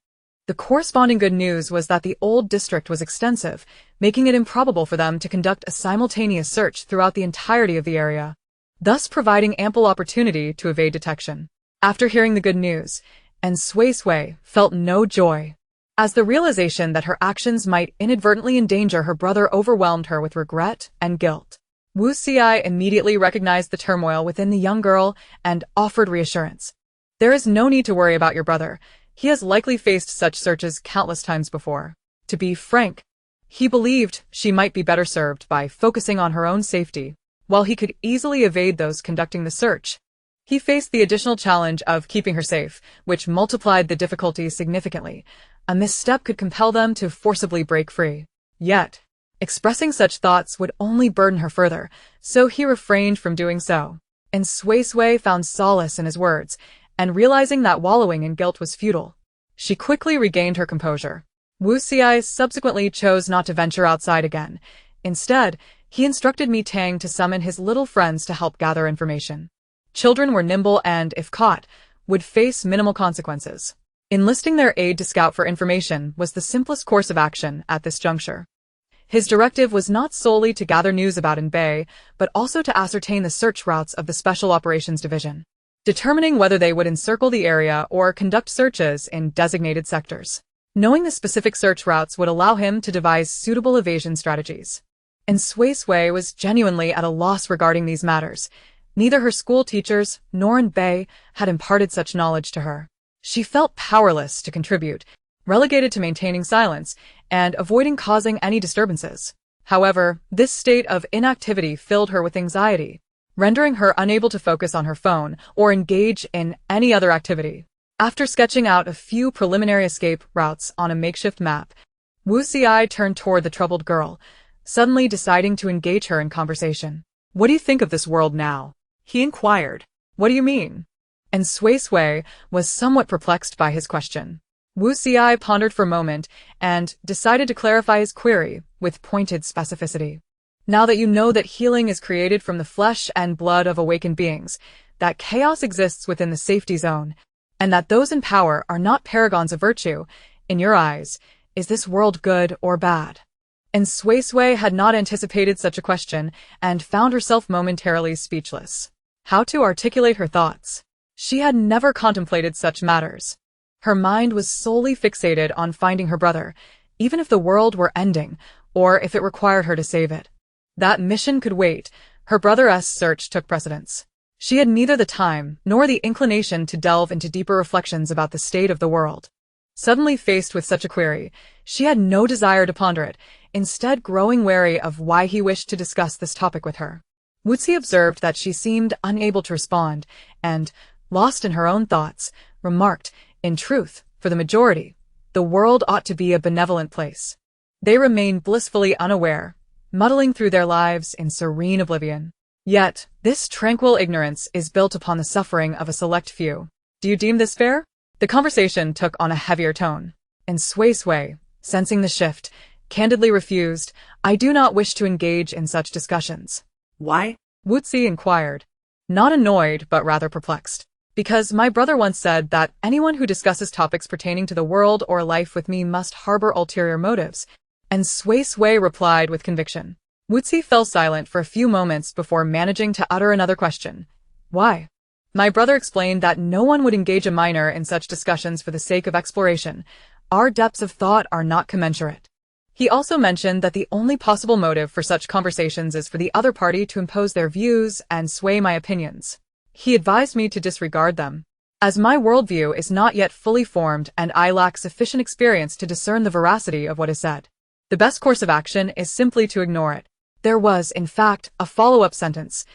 The corresponding good news was that the old district was extensive, making it improbable for them to conduct a simultaneous search throughout the entirety of the area, thus providing ample opportunity to evade detection. After hearing the good news, Suisui felt no joy, as the realization that her actions might inadvertently endanger her brother overwhelmed her with regret and guilt. Wu Ci immediately recognized the turmoil within the young girl and offered reassurance. There is no need to worry about your brother. He has likely faced such searches countless times before. To be frank, he believed she might be better served by focusing on her own safety, while he could easily evade those conducting the search. He faced the additional challenge of keeping her safe, which multiplied the difficulties significantly. A misstep could compel them to forcibly break free. Yet, expressing such thoughts would only burden her further, so he refrained from doing so. And Suisui found solace in his words, and realizing that wallowing in guilt was futile, she quickly regained her composure. Wu Ci subsequently chose not to venture outside again. Instead, he instructed Mi Tang to summon his little friends to help gather information. Children were nimble and, if caught, would face minimal consequences. Enlisting their aid to scout for information was the simplest course of action at this juncture. His directive was not solely to gather news about Bay, but also to ascertain the search routes of the Special Operations Division, determining whether they would encircle the area or conduct searches in designated sectors. Knowing the specific search routes would allow him to devise suitable evasion strategies. And Suisui was genuinely at a loss regarding these matters. Neither her school teachers nor Bay had imparted such knowledge to her. She felt powerless to contribute, relegated to maintaining silence and avoiding causing any disturbances. However, this state of inactivity filled her with anxiety, rendering her unable to focus on her phone or engage in any other activity. After sketching out a few preliminary escape routes on a makeshift map, Wu Ci turned toward the troubled girl, suddenly deciding to engage her in conversation. "What do you think of this world now?" he inquired. "What do you mean?" And Suisui was somewhat perplexed by his question. Wu Ci pondered for a moment and decided to clarify his query with pointed specificity. "Now that you know that healing is created from the flesh and blood of awakened beings, that chaos exists within the safety zone, and that those in power are not paragons of virtue, in your eyes, is this world good or bad?" And Suisui had not anticipated such a question and found herself momentarily speechless. How to articulate her thoughts? She had never contemplated such matters. Her mind was solely fixated on finding her brother, even if the world were ending, or if it required her to save it. That mission could wait. Her brother's search took precedence. She had neither the time nor the inclination to delve into deeper reflections about the state of the world. Suddenly faced with such a query, she had no desire to ponder it, instead growing wary of why he wished to discuss this topic with her. Wu Ci observed that she seemed unable to respond, and, lost in her own thoughts, remarked, "In truth, for the majority, the world ought to be a benevolent place. They remain blissfully unaware, muddling through their lives in serene oblivion. Yet, this tranquil ignorance is built upon the suffering of a select few. Do you deem this fair?" The conversation took on a heavier tone, and Suisui, sensing the shift, candidly refused, "I do not wish to engage in such discussions." Why? Wu Ci inquired. not annoyed but rather perplexed. Because my brother once said that anyone who discusses topics pertaining to the world or life with me must harbor ulterior motives, and Suisui replied with conviction. Wuzi fell silent for a few moments before managing to utter another question. Why? My brother explained that no one would engage a minor in such discussions for the sake of exploration. Our depths of thought are not commensurate. He also mentioned that the only possible motive for such conversations is for the other party to impose their views and sway my opinions. He advised me to disregard them, as my worldview is not yet fully formed and I lack sufficient experience to discern the veracity of what is said. The best course of action is simply to ignore it. There was, in fact, a follow-up sentence.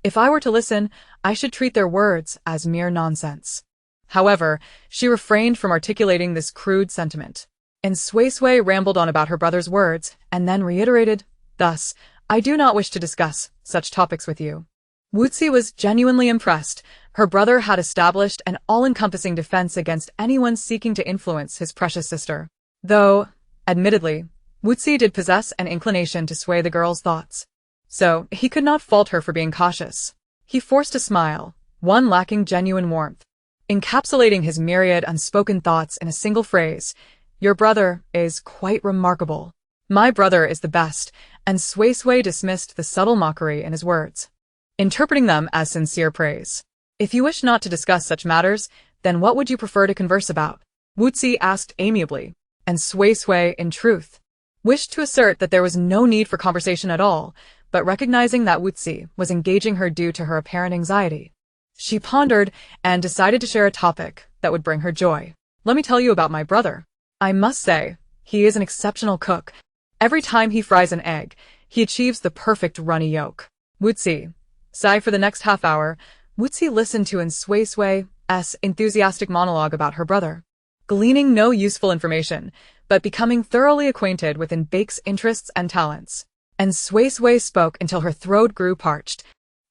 If I were to listen, I should treat their words as mere nonsense. However, she refrained from articulating this crude sentiment, and Suisui rambled on about her brother's words, and then reiterated, thus, I do not wish to discuss such topics with you. Wuzi was genuinely impressed. Her brother had established an all-encompassing defense against anyone seeking to influence his precious sister. Though, admittedly, Wuzi did possess an inclination to sway the girl's thoughts. So, he could not fault her for being cautious. He forced a smile, one lacking genuine warmth, encapsulating his myriad unspoken thoughts in a single phrase. Your brother is quite remarkable. My brother is the best, and Suisui dismissed the subtle mockery in his words, interpreting them as sincere praise. If you wish not to discuss such matters, then what would you prefer to converse about? Wuzi asked amiably, and Suisui, in truth, wished to assert that there was no need for conversation at all, but recognizing that Wuzi was engaging her due to her apparent anxiety, she pondered and decided to share a topic that would bring her joy. Let me tell you about my brother. I must say, he is an exceptional cook. Every time he fries an egg, he achieves the perfect runny yolk. Wuzi. Sigh for the next half hour, Wuzi listened to Suisui's enthusiastic monologue about her brother, gleaning no useful information, but becoming thoroughly acquainted with Bake's interests and talents. And Suisui spoke until her throat grew parched,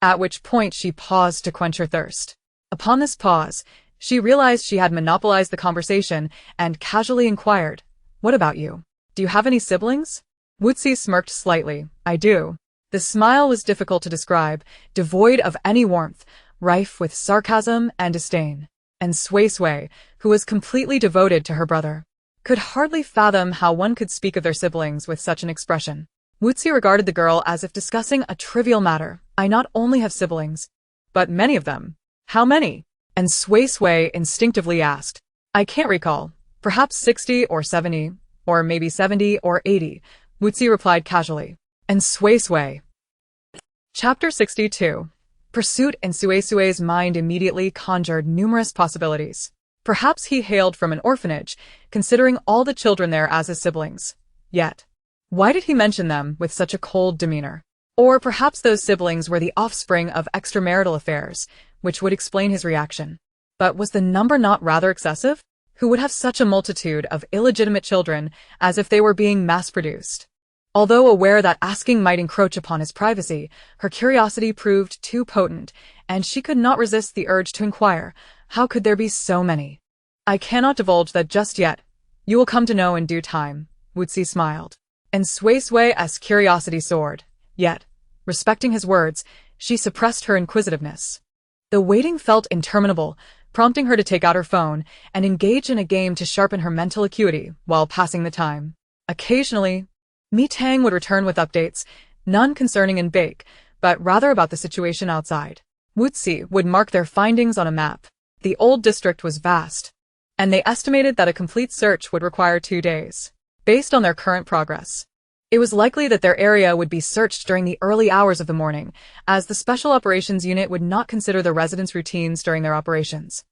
at which point she paused to quench her thirst. Upon this pause, she realized she had monopolized the conversation and casually inquired, What about you? Do you have any siblings? Wuzi smirked slightly. I do. The smile was difficult to describe, devoid of any warmth, rife with sarcasm and disdain. And Suisui, who was completely devoted to her brother, could hardly fathom how one could speak of their siblings with such an expression. Wuzi regarded the girl as if discussing a trivial matter. I not only have siblings, but many of them. How many? And Suisui instinctively asked. I can't recall. Perhaps 60 or 70, or maybe 70 or 80, Wuzi replied casually. And Suisui. Chapter 62. Pursuit in Suisui's mind immediately conjured numerous possibilities. Perhaps he hailed from an orphanage, considering all the children there as his siblings. Yet, why did he mention them with such a cold demeanor? Or perhaps those siblings were the offspring of extramarital affairs, which would explain his reaction. But was the number not rather excessive? Who would have such a multitude of illegitimate children as if they were being mass-produced? Although aware that asking might encroach upon his privacy, her curiosity proved too potent, and she could not resist the urge to inquire, how could there be so many? I cannot divulge that just yet. You will come to know in due time, Wuzi smiled. And Suisui's curiosity soared. Yet, respecting his words, she suppressed her inquisitiveness. The waiting felt interminable, prompting her to take out her phone and engage in a game to sharpen her mental acuity while passing the time. Occasionally, Mi Tang would return with updates, none concerning Bake, but rather about the situation outside. Wuzi would mark their findings on a map. The old district was vast, and they estimated that a complete search would require 2 days. Based on their current progress, it was likely that their area would be searched during the early hours of the morning, as the Special Operations Unit would not consider the residents' routines during their operations.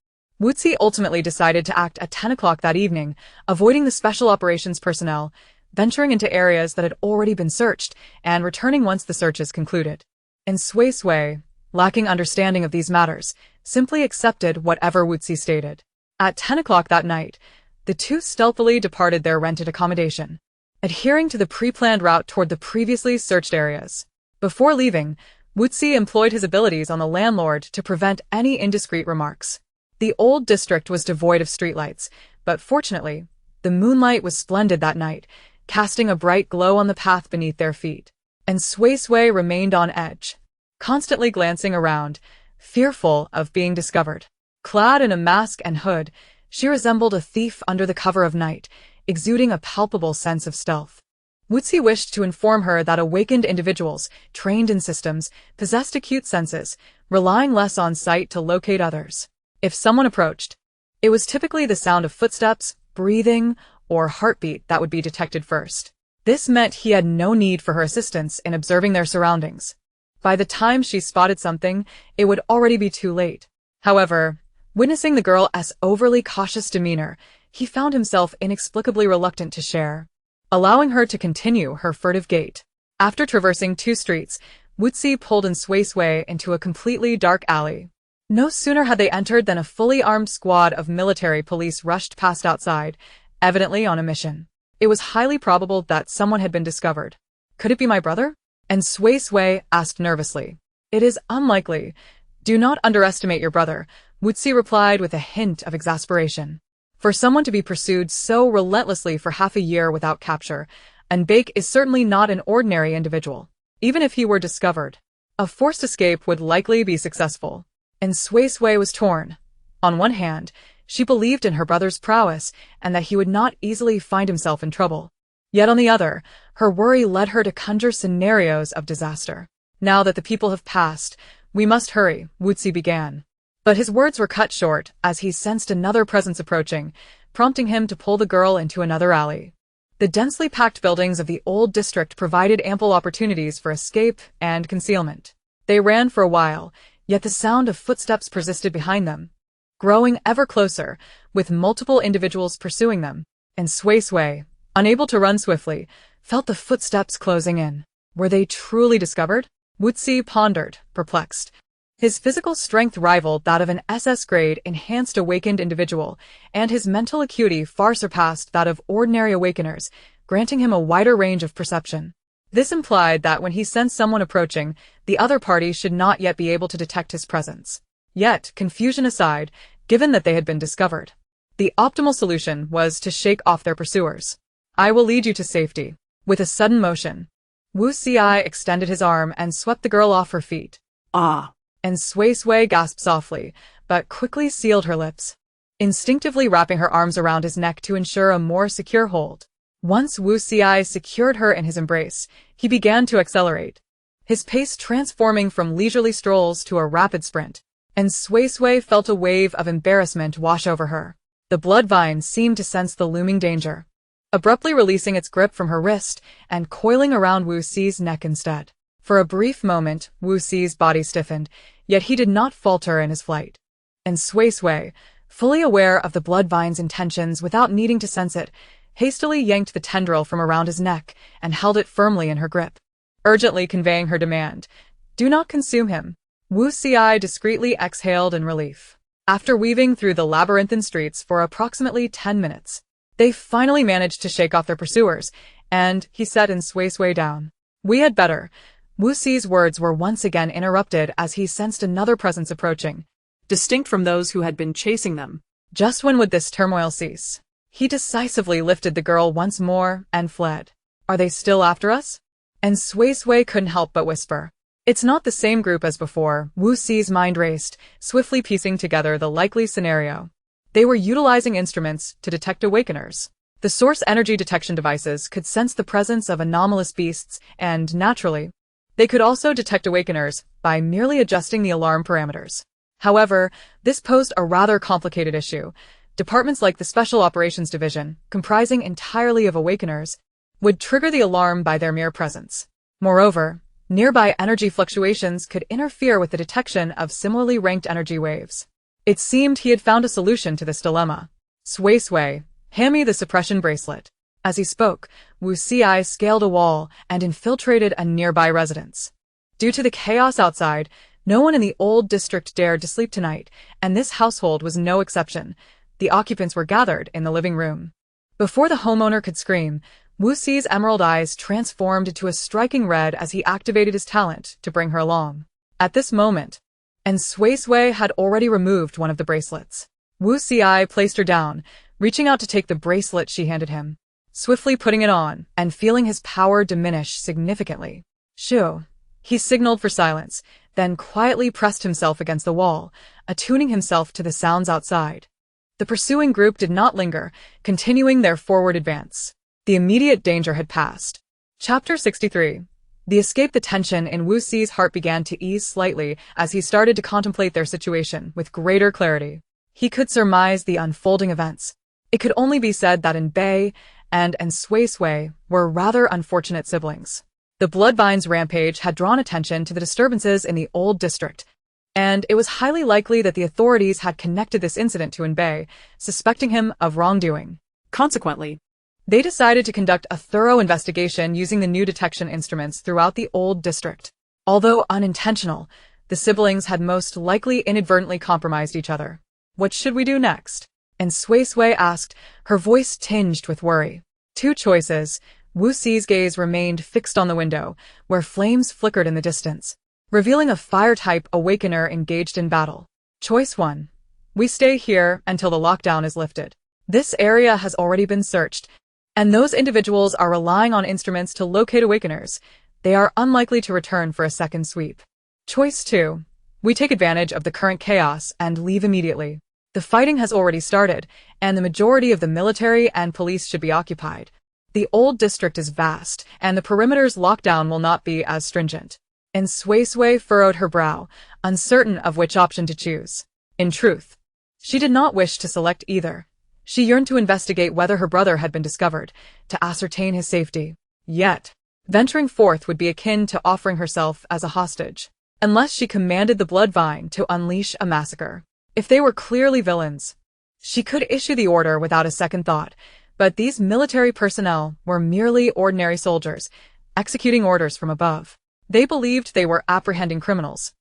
Wuzi ultimately decided to act at 10 o'clock that evening, avoiding the Special Operations personnel, venturing into areas that had already been searched, and returning once the search is concluded. And Suisui, lacking understanding of these matters, simply accepted whatever Wuzi stated. At 10 o'clock that night, the two stealthily departed their rented accommodation, adhering to the pre-planned route toward the previously searched areas. Before leaving, Wuzi employed his abilities on the landlord to prevent any indiscreet remarks. The old district was devoid of streetlights, but fortunately, the moonlight was splendid that night, casting a bright glow on the path beneath their feet. And Suisui remained on edge, constantly glancing around, fearful of being discovered. Clad in a mask and hood, she resembled a thief under the cover of night, exuding a palpable sense of stealth. Wuzi wished to inform her that awakened individuals, trained in systems, possessed acute senses, relying less on sight to locate others. If someone approached, it was typically the sound of footsteps, breathing, or heartbeat that would be detected first. This meant he had no need for her assistance in observing their surroundings. By the time she spotted something, it would already be too late. However, witnessing the girl's overly cautious demeanor, he found himself inexplicably reluctant to share, allowing her to continue her furtive gait. After traversing 2 streets, Wuzi pulled Suisui into a completely dark alley. No sooner had they entered than a fully armed squad of military police rushed past outside, evidently on a mission. It was highly probable that someone had been discovered. Could it be my brother? And Suisui asked nervously. It is unlikely. Do not underestimate your brother, Wuzi replied with a hint of exasperation. For someone to be pursued so relentlessly for half a year without capture, and Bake is certainly not an ordinary individual. Even if he were discovered, a forced escape would likely be successful. And Suisui was torn. On one hand, she believed in her brother's prowess and that he would not easily find himself in trouble. Yet on the other, her worry led her to conjure scenarios of disaster. Now that the people have passed, we must hurry, Wuzi began. But his words were cut short as he sensed another presence approaching, prompting him to pull the girl into another alley. The densely packed buildings of the old district provided ample opportunities for escape and concealment. They ran for a while, yet the sound of footsteps persisted behind them, growing ever closer, with multiple individuals pursuing them. And Suisui, unable to run swiftly, felt the footsteps closing in. Were they truly discovered? Wuzi pondered, perplexed. His physical strength rivaled that of an SS-grade enhanced awakened individual, and his mental acuity far surpassed that of ordinary awakeners, granting him a wider range of perception. This implied that when he sensed someone approaching, the other party should not yet be able to detect his presence. Yet, confusion aside, given that they had been discovered, the optimal solution was to shake off their pursuers. I will lead you to safety. With a sudden motion, Wuzi extended his arm and swept the girl off her feet. Ah. And Suisui gasped softly, but quickly sealed her lips, instinctively wrapping her arms around his neck to ensure a more secure hold. Once Wuzi secured her in his embrace, he began to accelerate, his pace transforming from leisurely strolls to a rapid sprint. And Suisui felt a wave of embarrassment wash over her. The blood vine seemed to sense the looming danger, abruptly releasing its grip from her wrist and coiling around Wuzi's neck instead. For a brief moment, Wuzi's body stiffened, yet he did not falter in his flight. And Suisui, fully aware of the blood vine's intentions without needing to sense it, hastily yanked the tendril from around his neck and held it firmly in her grip, urgently conveying her demand. Do not consume him. Wuzi discreetly exhaled in relief. After weaving through the labyrinthine streets for approximately 10 minutes, they finally managed to shake off their pursuers, and he set Suisui down. We had better. Wuzi's words were once again interrupted as he sensed another presence approaching, Distinct from those who had been chasing them. Just when would this turmoil cease? He decisively lifted the girl once more and fled. Are they still after us? And Suisui couldn't help but whisper. It's not the same group as before. Wuzi's mind raced, swiftly piecing together the likely scenario. They were utilizing instruments to detect awakeners. The source energy detection devices could sense the presence of anomalous beasts, and naturally, they could also detect awakeners by merely adjusting the alarm parameters. However, this posed a rather complicated issue. Departments like the Special Operations Division, comprising entirely of awakeners, would trigger the alarm by their mere presence. Moreover, nearby energy fluctuations could interfere with the detection of similarly ranked energy waves. It seemed he had found a solution to this dilemma. Suisui, hand me the suppression bracelet. As he spoke, Wuzi scaled a wall and infiltrated a nearby residence. Due to the chaos outside, no one in the old district dared to sleep tonight, and this household was no exception. The occupants were gathered in the living room. Before the homeowner could scream, Wuzi's emerald eyes transformed into a striking red as he activated his talent to bring her along. At this moment, and Suisui had already removed one of the bracelets. Wuzi placed her down, reaching out to take the bracelet she handed him, swiftly putting it on and feeling his power diminish significantly. Shoo. He signaled for silence, then quietly pressed himself against the wall, attuning himself to the sounds outside. The pursuing group did not linger, continuing their forward advance. The immediate danger had passed. Chapter 63. The escape. The tension in Wu Si's heart began to ease slightly as he started to contemplate their situation with greater clarity. He could surmise the unfolding events. It could only be said that Bei and Suisui were rather unfortunate siblings. The Bloodvine's rampage had drawn attention to the disturbances in the old district, and it was highly likely that the authorities had connected this incident to Bei, suspecting him of wrongdoing. Consequently, they decided to conduct a thorough investigation using the new detection instruments throughout the old district. Although unintentional, the siblings had most likely inadvertently compromised each other. What should we do next? And Suisui asked, her voice tinged with worry. Two choices. Wu Si's gaze remained fixed on the window, where flames flickered in the distance, revealing a fire-type awakener engaged in battle. Choice 1. We stay here until the lockdown is lifted. This area has already been searched, and those individuals are relying on instruments to locate awakeners. They are unlikely to return for a second sweep. Choice 2. We take advantage of the current chaos and leave immediately. The fighting has already started, and the majority of the military and police should be occupied. The old district is vast, and the perimeter's lockdown will not be as stringent. And Suisui furrowed her brow, uncertain of which option to choose. In truth, she did not wish to select either. She yearned to investigate whether her brother had been discovered, to ascertain his safety. Yet, venturing forth would be akin to offering herself as a hostage, unless she commanded the Bloodvine to unleash a massacre. If they were clearly villains, she could issue the order without a second thought, but these military personnel were merely ordinary soldiers, executing orders from above. They believed they were apprehending criminals,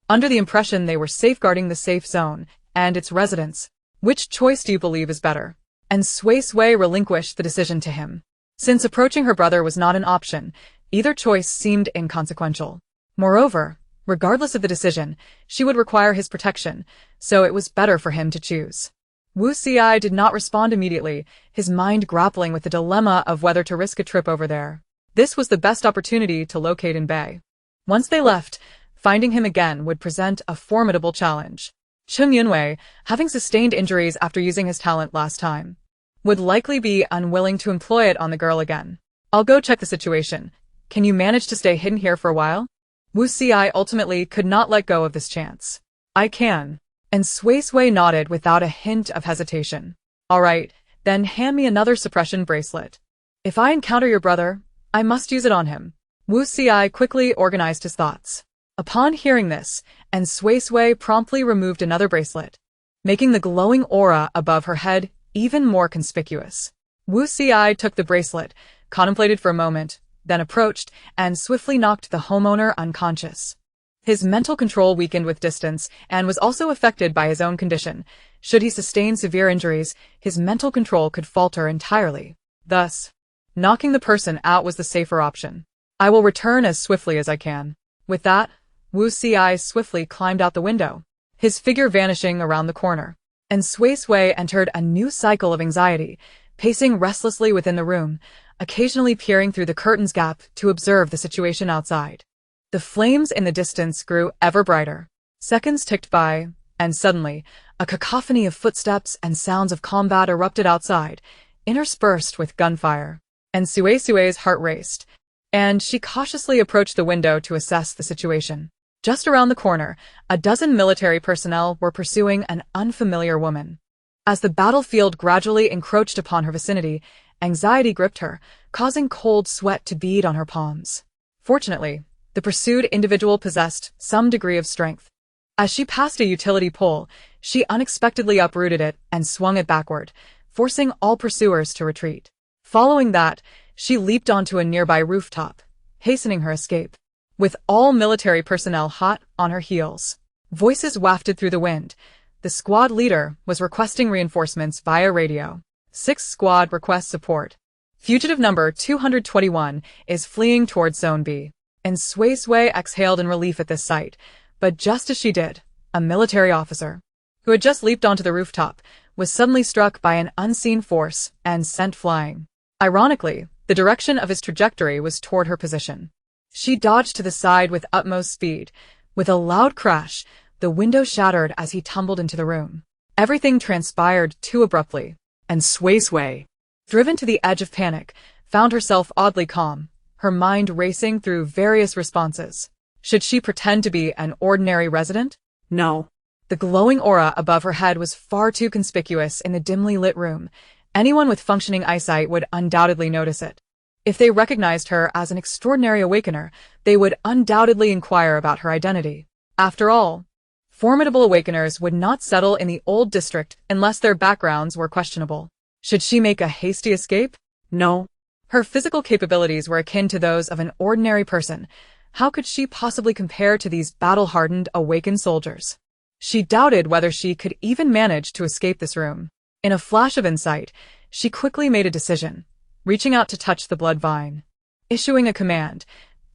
under the impression they were safeguarding the safe zone and its residents. Which choice do you believe is better? And Suisui relinquished the decision to him. Since approaching her brother was not an option, either choice seemed inconsequential. Moreover, regardless of the decision, she would require his protection, so it was better for him to choose. Wu Si did not respond immediately, his mind grappling with the dilemma of whether to risk a trip over there. This was the best opportunity to locate Bei. Once they left, finding him again would present a formidable challenge. Chung Yunwei, having sustained injuries after using his talent last time, would likely be unwilling to employ it on the girl again. I'll go check the situation. Can you manage to stay hidden here for a while? Wu Si ultimately could not let go of this chance. I can. And Suisui nodded without a hint of hesitation. All right, then hand me another suppression bracelet. If I encounter your brother, I must use it on him. Wu Si quickly organized his thoughts. Upon hearing this, and Suisui promptly removed another bracelet, making the glowing aura above her head even more conspicuous. Wu Si took the bracelet, contemplated for a moment, then approached and swiftly knocked the homeowner unconscious. His mental control weakened with distance and was also affected by his own condition. Should he sustain severe injuries, his mental control could falter entirely. Thus, knocking the person out was the safer option. I will return as swiftly as I can. With that, Wu Si swiftly climbed out the window, his figure vanishing around the corner. And Suisui entered a new cycle of anxiety, pacing restlessly within the room, occasionally peering through the curtains gap to observe the situation outside. The flames in the distance grew ever brighter. Seconds ticked by, and suddenly, a cacophony of footsteps and sounds of combat erupted outside, interspersed with gunfire. And Suisui's heart raced, and she cautiously approached the window to assess the situation. Just around the corner, a dozen military personnel were pursuing an unfamiliar woman. As the battlefield gradually encroached upon her vicinity, anxiety gripped her, causing cold sweat to bead on her palms. Fortunately, the pursued individual possessed some degree of strength. As she passed a utility pole, she unexpectedly uprooted it and swung it backward, forcing all pursuers to retreat. Following that, she leaped onto a nearby rooftop, hastening her escape. With all military personnel hot on her heels, voices wafted through the wind. The squad leader was requesting reinforcements via radio. 6th Squad requests support. Fugitive number 221 is fleeing towards Zone B. And Suisui exhaled in relief at this sight, but just as she did, a military officer, who had just leaped onto the rooftop, was suddenly struck by an unseen force and sent flying. Ironically, the direction of his trajectory was toward her position. She dodged to the side with utmost speed, With a loud crash, the window shattered as he tumbled into the room. Everything transpired too abruptly, and Suisui, driven to the edge of panic, found herself oddly calm, her mind racing through various responses. Should she pretend to be an ordinary resident? No. The glowing aura above her head was far too conspicuous in the dimly lit room. Anyone with functioning eyesight would undoubtedly notice it. If they recognized her as an extraordinary awakener, they would undoubtedly inquire about her identity. After all, formidable awakeners would not settle in the old district unless their backgrounds were questionable. Should she make a hasty escape? No. Her physical capabilities were akin to those of an ordinary person. How could she possibly compare to these battle-hardened, awakened soldiers? She doubted whether she could even manage to escape this room. In a flash of insight, she quickly made a decision, reaching out to touch the blood vine, issuing a command,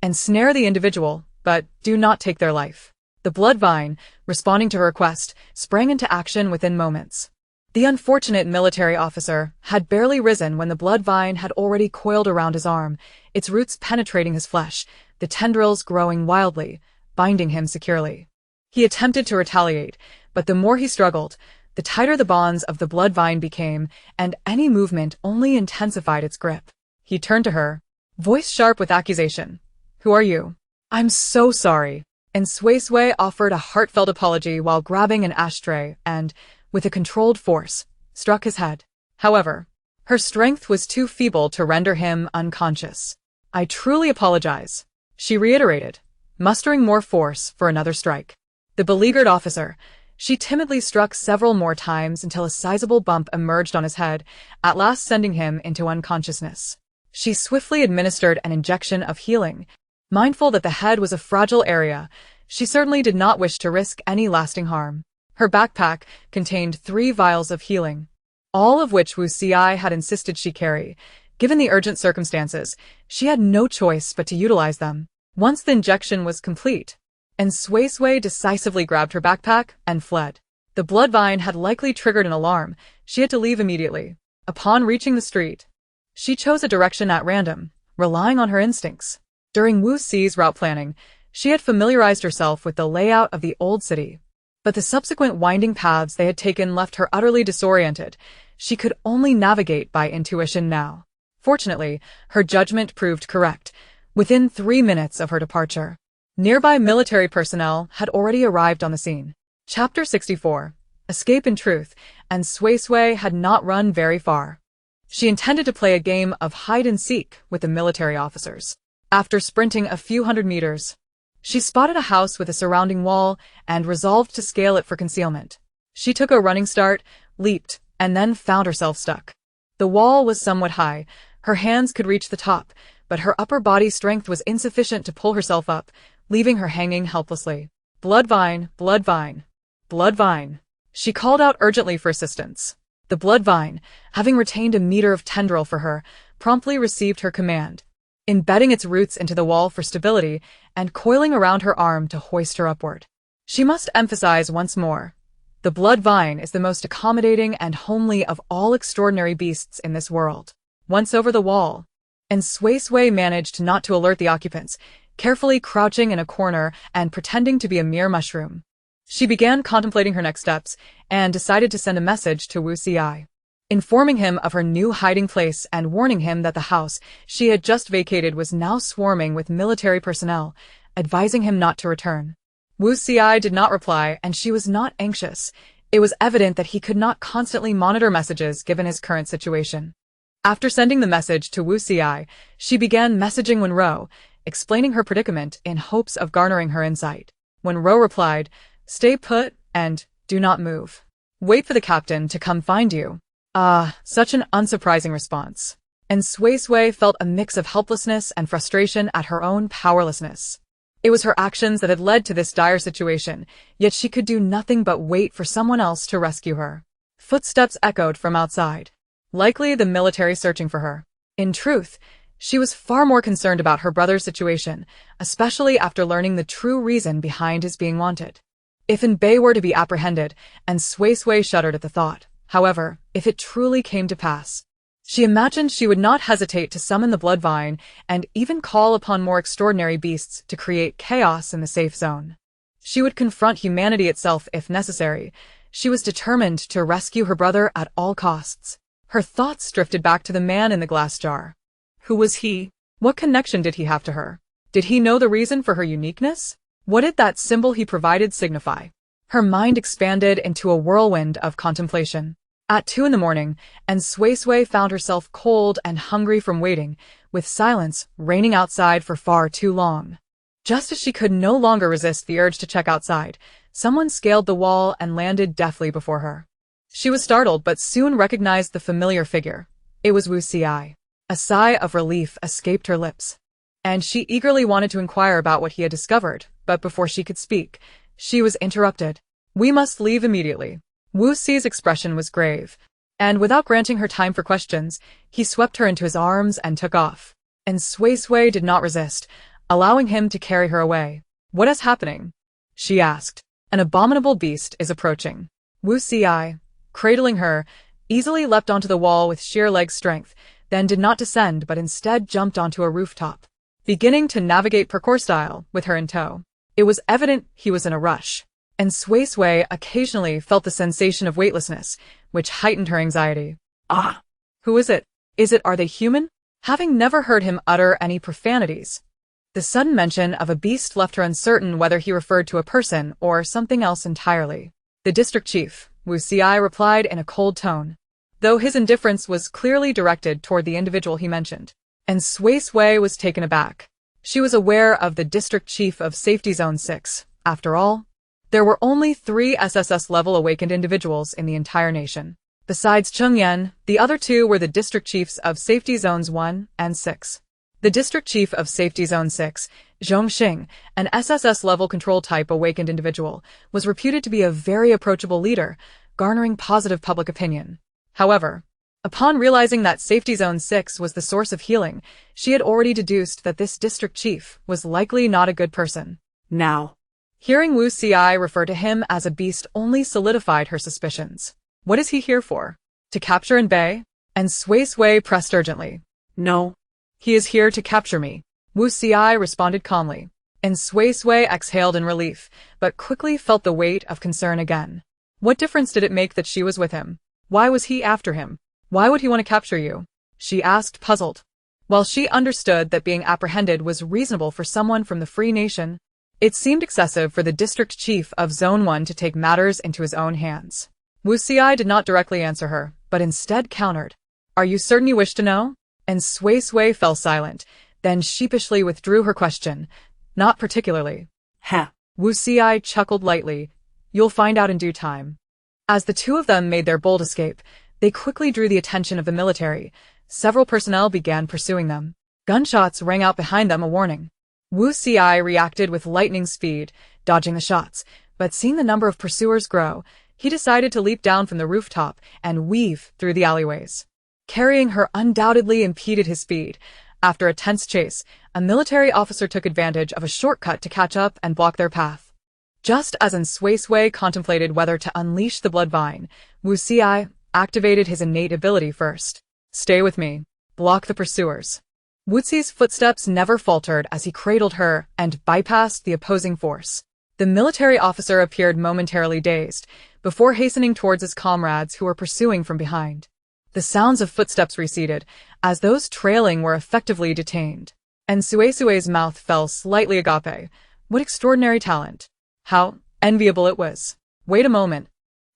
ensnare the individual, but do not take their life. The blood vine, responding to her request, sprang into action within moments. The unfortunate military officer had barely risen when the blood vine had already coiled around his arm, its roots penetrating his flesh, the tendrils growing wildly, binding him securely. He attempted to retaliate, but the more he struggled, the tighter the bonds of the blood vine became, and any movement only intensified its grip. He turned to her, voice sharp with accusation. "Who are you?" "I'm so sorry." And Suisui offered a heartfelt apology while grabbing an ashtray and, with a controlled force, struck his head. However, her strength was too feeble to render him unconscious. "I truly apologize," she reiterated, mustering more force for another strike. The beleaguered officer, she timidly struck several more times until a sizable bump emerged on his head, at last sending him into unconsciousness. She swiftly administered an injection of healing. Mindful that the head was a fragile area, she certainly did not wish to risk any lasting harm. Her backpack contained 3 vials of healing, all of which Suisui had insisted she carry. Given the urgent circumstances, she had no choice but to utilize them. Once the injection was complete, and Suisui decisively grabbed her backpack and fled. The blood vine had likely triggered an alarm. She had to leave immediately. Upon reaching the street, she chose a direction at random, relying on her instincts. During Wu Si's route planning, she had familiarized herself with the layout of the old city. But the subsequent winding paths they had taken left her utterly disoriented. She could only navigate by intuition now. Fortunately, her judgment proved correct. Within 3 minutes of her departure, nearby military personnel had already arrived on the scene. Chapter 64. Escape in Truth, and Suisui had not run very far. She intended to play a game of hide-and-seek with the military officers. After sprinting a few hundred meters, she spotted a house with a surrounding wall and resolved to scale it for concealment. She took a running start, leaped, and then found herself stuck. The wall was somewhat high. Her hands could reach the top, but her upper body strength was insufficient to pull herself up, leaving her hanging helplessly. "Blood vine, blood vine, blood vine." She called out urgently for assistance. The blood vine, having retained a meter of tendril for her, promptly received her command, embedding its roots into the wall for stability and coiling around her arm to hoist her upward. She must emphasize once more, the blood vine is the most accommodating and homely of all extraordinary beasts in this world. Once over the wall, and Suisui managed not to alert the occupants, carefully crouching in a corner and pretending to be a mere mushroom. She began contemplating her next steps and decided to send a message to Wu Si, informing him of her new hiding place and warning him that the house she had just vacated was now swarming with military personnel, advising him not to return. Wu Si did not reply, and she was not anxious. It was evident that he could not constantly monitor messages given his current situation. After sending the message to Wu Si, she began messaging Wenro, explaining her predicament in hopes of garnering her insight. Wenro replied, "Stay put and do not move. Wait for the captain to come find you." Such an unsurprising response. And Suisui felt a mix of helplessness and frustration at her own powerlessness. It was her actions that had led to this dire situation, yet she could do nothing but wait for someone else to rescue her. Footsteps echoed from outside. Likely the military searching for her. In truth, she was far more concerned about her brother's situation, especially after learning the true reason behind his being wanted. If Bei were to be apprehended, and Suisui shuddered at the thought. However, if it truly came to pass, she imagined she would not hesitate to summon the blood vine and even call upon more extraordinary beasts to create chaos in the safe zone. She would confront humanity itself if necessary. She was determined to rescue her brother at all costs. Her thoughts drifted back to the man in the glass jar. Who was he? What connection did he have to her? Did he know the reason for her uniqueness? What did that symbol he provided signify? Her mind expanded into a whirlwind of contemplation. At 2 a.m, and Suisui found herself cold and hungry from waiting, with silence reigning outside for far too long. Just as she could no longer resist the urge to check outside, someone scaled the wall and landed deftly before her. She was startled but soon recognized the familiar figure. It was Suisui. A sigh of relief escaped her lips, and she eagerly wanted to inquire about what he had discovered, but before she could speak, she was interrupted. "We must leave immediately." Sui's expression was grave, and without granting her time for questions, he swept her into his arms and took off. And Suisui did not resist, allowing him to carry her away. "What is happening?" she asked. "An abominable beast is approaching." Suisui, cradling her, easily leapt onto the wall with sheer leg strength, then did not descend but instead jumped onto a rooftop, beginning to navigate parkour style with her in tow. It was evident he was in a rush, and Suisui occasionally felt the sensation of weightlessness, which heightened her anxiety. "Ah! Who is it? Are they human?" Having never heard him utter any profanities, the sudden mention of a beast left her uncertain whether he referred to a person or something else entirely. "The district chief," Suisui replied in a cold tone, though his indifference was clearly directed toward the individual he mentioned. And Suisui was taken aback. She was aware of the district chief of Safety Zone 6. After all, there were only 3 SSS-level awakened individuals in the entire nation. Besides Chengyan, the other 2 were the district chiefs of Safety Zones 1 and 6. The district chief of Safety Zone 6, Zhongxing, an SSS-level control-type awakened individual, was reputed to be a very approachable leader, garnering positive public opinion. However, upon realizing that Safety Zone 6 was the source of healing, she had already deduced that this district chief was likely not a good person. Now, hearing Suisui refer to him as a beast only solidified her suspicions. What is he here for? To capture and bay? And Suisui pressed urgently. "No. He is here to capture me," Suisui responded calmly. And Suisui exhaled in relief, but quickly felt the weight of concern again. What difference did it make that she was with him? Why was he after him? Why would he want to capture you? She asked, puzzled. While she understood that being apprehended was reasonable for someone from the Free Nation, it seemed excessive for the district chief of Zone 1 to take matters into his own hands. Suisui did not directly answer her, but instead countered. "Are you certain you wish to know?" And Suisui fell silent, then sheepishly withdrew her question. "Not particularly." "Ha!" Suisui chuckled lightly. "You'll find out in due time." As the 2 of them made their bold escape, they quickly drew the attention of the military. Several personnel began pursuing them. Gunshots rang out behind them, a warning. Suisui reacted with lightning speed, dodging the shots, but seeing the number of pursuers grow, he decided to leap down from the rooftop and weave through the alleyways. Carrying her undoubtedly impeded his speed. After a tense chase, a military officer took advantage of a shortcut to catch up and block their path. Just as Suisui contemplated whether to unleash the blood vine, Suisui activated his innate ability first. "Stay with me. Block the pursuers." Sui's footsteps never faltered as he cradled her and bypassed the opposing force. The military officer appeared momentarily dazed, before hastening towards his comrades who were pursuing from behind. The sounds of footsteps receded, as those trailing were effectively detained. And Suisui's mouth fell slightly agape. What extraordinary talent! How enviable it was! Wait a moment.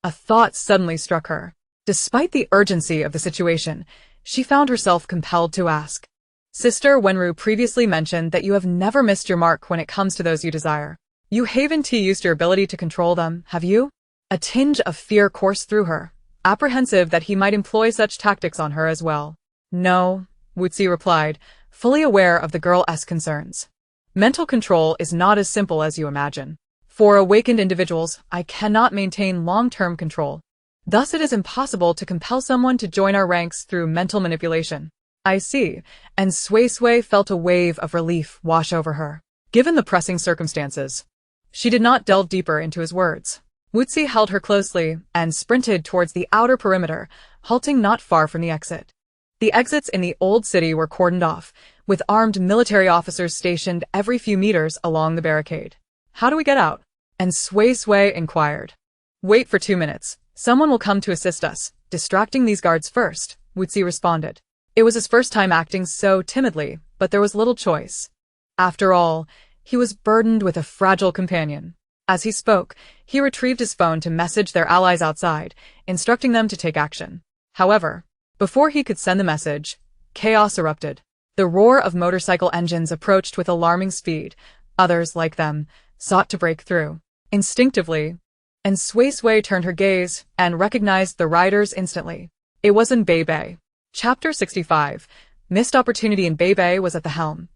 A thought suddenly struck her. Despite the urgency of the situation, she found herself compelled to ask. "Sister Wenru previously mentioned that you have never missed your mark when it comes to those you desire. You haven't used your ability to control them, have you?" A tinge of fear coursed through her, apprehensive that he might employ such tactics on her as well. "No," Suisui replied, fully aware of the girl's concerns. "Mental control is not as simple as you imagine. For awakened individuals, I cannot maintain long-term control. Thus it is impossible to compel someone to join our ranks through mental manipulation." "I see," and Suisui felt a wave of relief wash over her. Given the pressing circumstances, she did not delve deeper into his words. Suisui held her closely and sprinted towards the outer perimeter, halting not far from the exit. The exits in the old city were cordoned off, with armed military officers stationed every few meters along the barricade. "How do we get out?" and Suisui inquired. Wait for 2 minutes. Someone will come to assist us. Distracting these guards first, Wuzi responded. It was his first time acting so timidly, but there was little choice. After all, he was burdened with a fragile companion. As he spoke, he retrieved his phone to message their allies outside, instructing them to take action. However, before he could send the message, chaos erupted. The roar of motorcycle engines approached with alarming speed. Others, like them, sought to break through. Instinctively, and Suisui turned her gaze and recognized the riders instantly. It was Bebe. Chapter 65. Missed opportunity. Bebe was at the helm,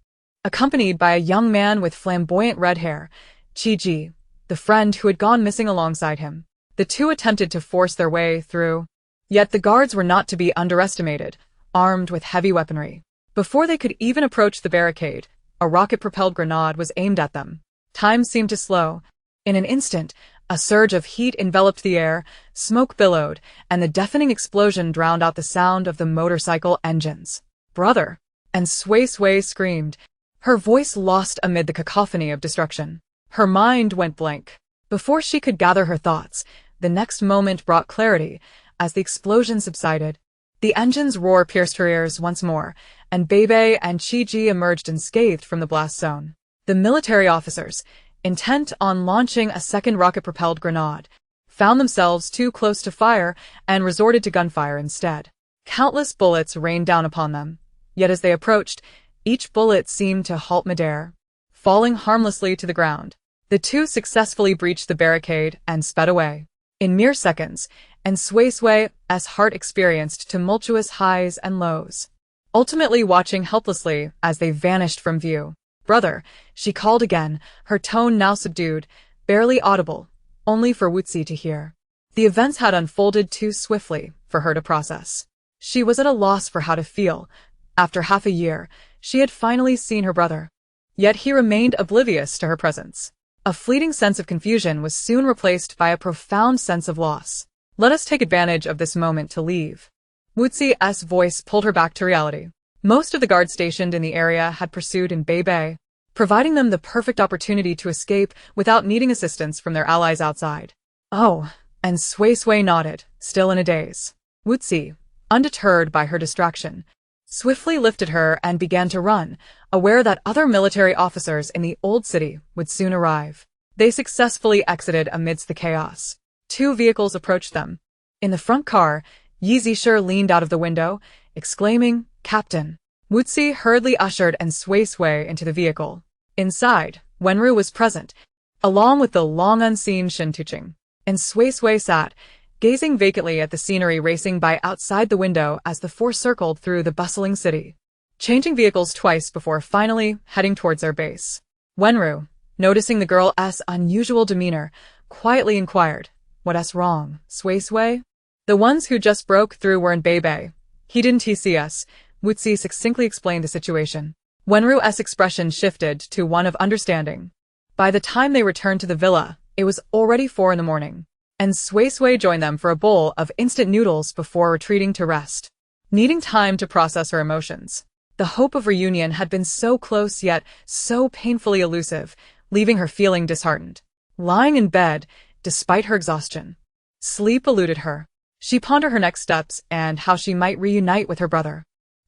accompanied by a young man with flamboyant red hair, Chiji, the friend who had gone missing alongside him. The two attempted to force their way through. Yet the guards were not to be underestimated, armed with heavy weaponry. Before they could even approach the barricade, a rocket-propelled grenade was aimed at them. Time seemed to slow. In an instant, a surge of heat enveloped the air, smoke billowed, and the deafening explosion drowned out the sound of the motorcycle engines. Brother! And Suisui screamed, her voice lost amid the cacophony of destruction. Her mind went blank. Before she could gather her thoughts, the next moment brought clarity. As the explosion subsided, the engine's roar pierced her ears once more, and Bebe and Chiji emerged unscathed from the blast zone. The military officers, intent on launching a second rocket-propelled grenade, found themselves too close to fire and resorted to gunfire instead. Countless bullets rained down upon them, yet as they approached, each bullet seemed to halt midair, falling harmlessly to the ground. The two successfully breached the barricade and sped away. In mere seconds, and Suisui's heart experienced tumultuous highs and lows, ultimately watching helplessly as they vanished from view. Brother, she called again, her tone now subdued, barely audible, only for Wuzi to hear. The events had unfolded too swiftly for her to process. She was at a loss for how to feel. After half a year, she had finally seen her brother. Yet he remained oblivious to her presence. A fleeting sense of confusion was soon replaced by a profound sense of loss. Let us take advantage of this moment to leave. Wuzi's voice pulled her back to reality. Most of the guards stationed in the area had pursued Bebe, providing them the perfect opportunity to escape without needing assistance from their allies outside. Oh, and Suisui nodded, still in a daze. Wuzi, undeterred by her distraction, swiftly lifted her and began to run, aware that other military officers in the old city would soon arrive. They successfully exited amidst the chaos. 2 vehicles approached them. In the front car, Yi Zishir leaned out of the window, exclaiming, "Captain." Wuzi hurriedly ushered and Suisui into the vehicle. Inside, Wenru was present, along with the long-unseen Shin Tuqing. And Suisui sat, gazing vacantly at the scenery racing by outside the window as the 4 circled through the bustling city, changing vehicles twice before finally heading towards their base. Wenru, noticing the girl's unusual demeanor, quietly inquired, "What's wrong, Suisui?" "The ones who just broke through were Bebe. He didn't see us," Wuzi succinctly explained the situation. Wenru's expression shifted to one of understanding. By the time they returned to the villa, it was already 4 in the morning, and Suisui joined them for a bowl of instant noodles before retreating to rest. Needing time to process her emotions, the hope of reunion had been so close yet so painfully elusive, leaving her feeling disheartened. Lying in bed, despite her exhaustion, sleep eluded her. She pondered her next steps and how she might reunite with her brother.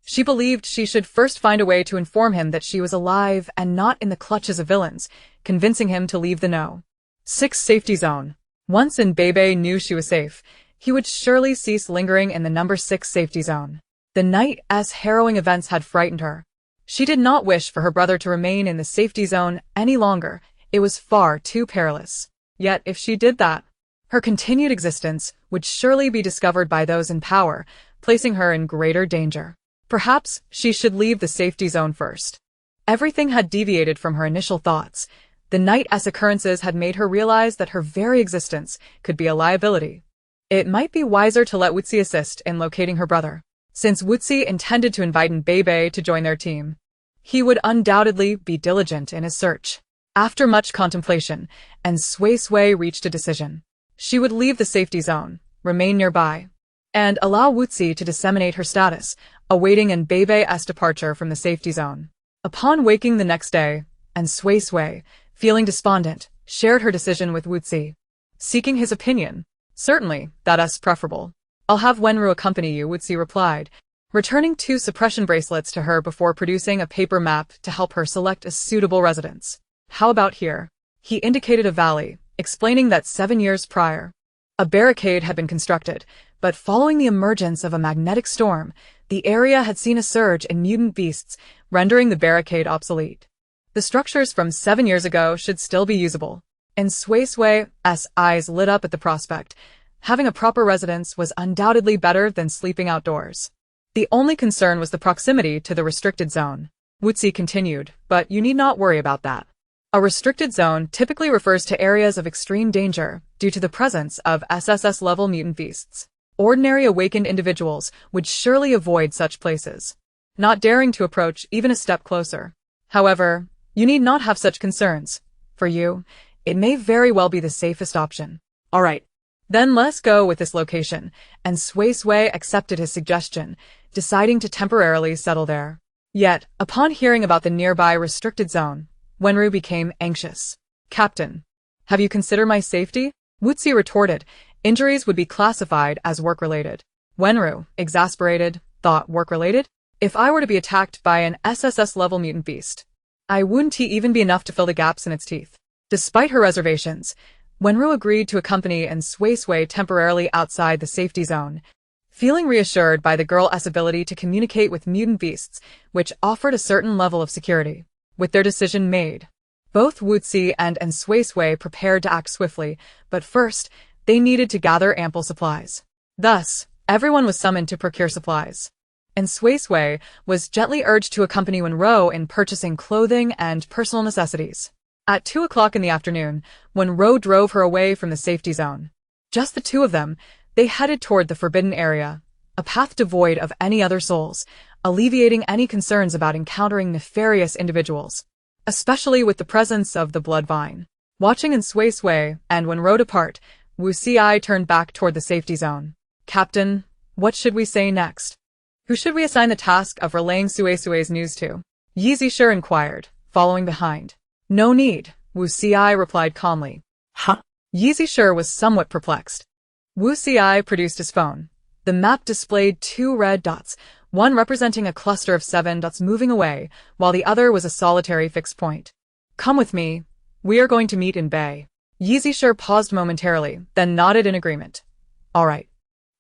She believed she should first find a way to inform him that she was alive and not in the clutches of villains, convincing him to leave the know. 6 safety zone. Once Bebe knew she was safe, he would surely cease lingering in the number 6 safety zone. The night's harrowing events had frightened her. She did not wish for her brother to remain in the safety zone any longer. It was far too perilous. Yet if she did that, her continued existence would surely be discovered by those in power, placing her in greater danger. Perhaps she should leave the safety zone first. Everything had deviated from her initial thoughts. The night's occurrences had made her realize that her very existence could be a liability. It might be wiser to let Wuzi assist in locating her brother. Since Wuzi intended to invite Bebe to join their team, he would undoubtedly be diligent in his search. After much contemplation, and Suisui reached a decision. She would leave the safety zone, remain nearby, and allow Wuzi to disseminate her status, awaiting Bebe's departure from the safety zone. Upon waking the next day, and Suisui, feeling despondent, shared her decision with Wuzi. Seeking his opinion. Certainly, that's preferable. I'll have Wenru accompany you, Wuzi replied, returning 2 suppression bracelets to her before producing a paper map to help her select a suitable residence. How about here? He indicated a valley, explaining that 7 years prior, a barricade had been constructed, but following the emergence of a magnetic storm, the area had seen a surge in mutant beasts, rendering the barricade obsolete. The structures from 7 years ago should still be usable. And Suisui's eyes lit up at the prospect. Having a proper residence was undoubtedly better than sleeping outdoors. The only concern was the proximity to the restricted zone. Wuzi continued, but you need not worry about that. A restricted zone typically refers to areas of extreme danger due to the presence of SSS-level mutant beasts. Ordinary awakened individuals would surely avoid such places, not daring to approach even a step closer. However, you need not have such concerns. For you, it may very well be the safest option. All right. Then let's go with this location, and Suisui accepted his suggestion, deciding to temporarily settle there. Yet, upon hearing about the nearby restricted zone, Wenru became anxious. Captain, have you considered my safety? Wuzi retorted. Injuries would be classified as work-related. Wenru, exasperated, thought work-related? If I were to be attacked by an SSS-level mutant beast, I wouldn't even be enough to fill the gaps in its teeth. Despite her reservations, Wenru agreed to accompany and Suisui temporarily outside the safety zone, feeling reassured by the girl's ability to communicate with mutant beasts, which offered a certain level of security. With their decision made, both Wuzi and Suisui prepared to act swiftly, but first, they needed to gather ample supplies. Thus, everyone was summoned to procure supplies. And Suisui was gently urged to accompany Wenru in purchasing clothing and personal necessities. At 2 o'clock in the afternoon, Wenru drove her away from the safety zone. Just the 2 of them, they headed toward the forbidden area, a path devoid of any other souls, alleviating any concerns about encountering nefarious individuals, especially with the presence of the blood vine. Watching in Suisui and Wenru depart, Wuzi turned back toward the safety zone. Captain, what should we say next? Who should we assign the task of relaying Suisui's news to? Yizishur inquired, following behind. No need, Wuzi replied calmly. Huh? Yizishur was somewhat perplexed. Wuzi produced his phone. The map displayed 2 red dots, one representing a cluster of 7 dots moving away, while the other was a solitary fixed point. Come with me. We are going to meet in Bay. Yizishur paused momentarily, then nodded in agreement. All right.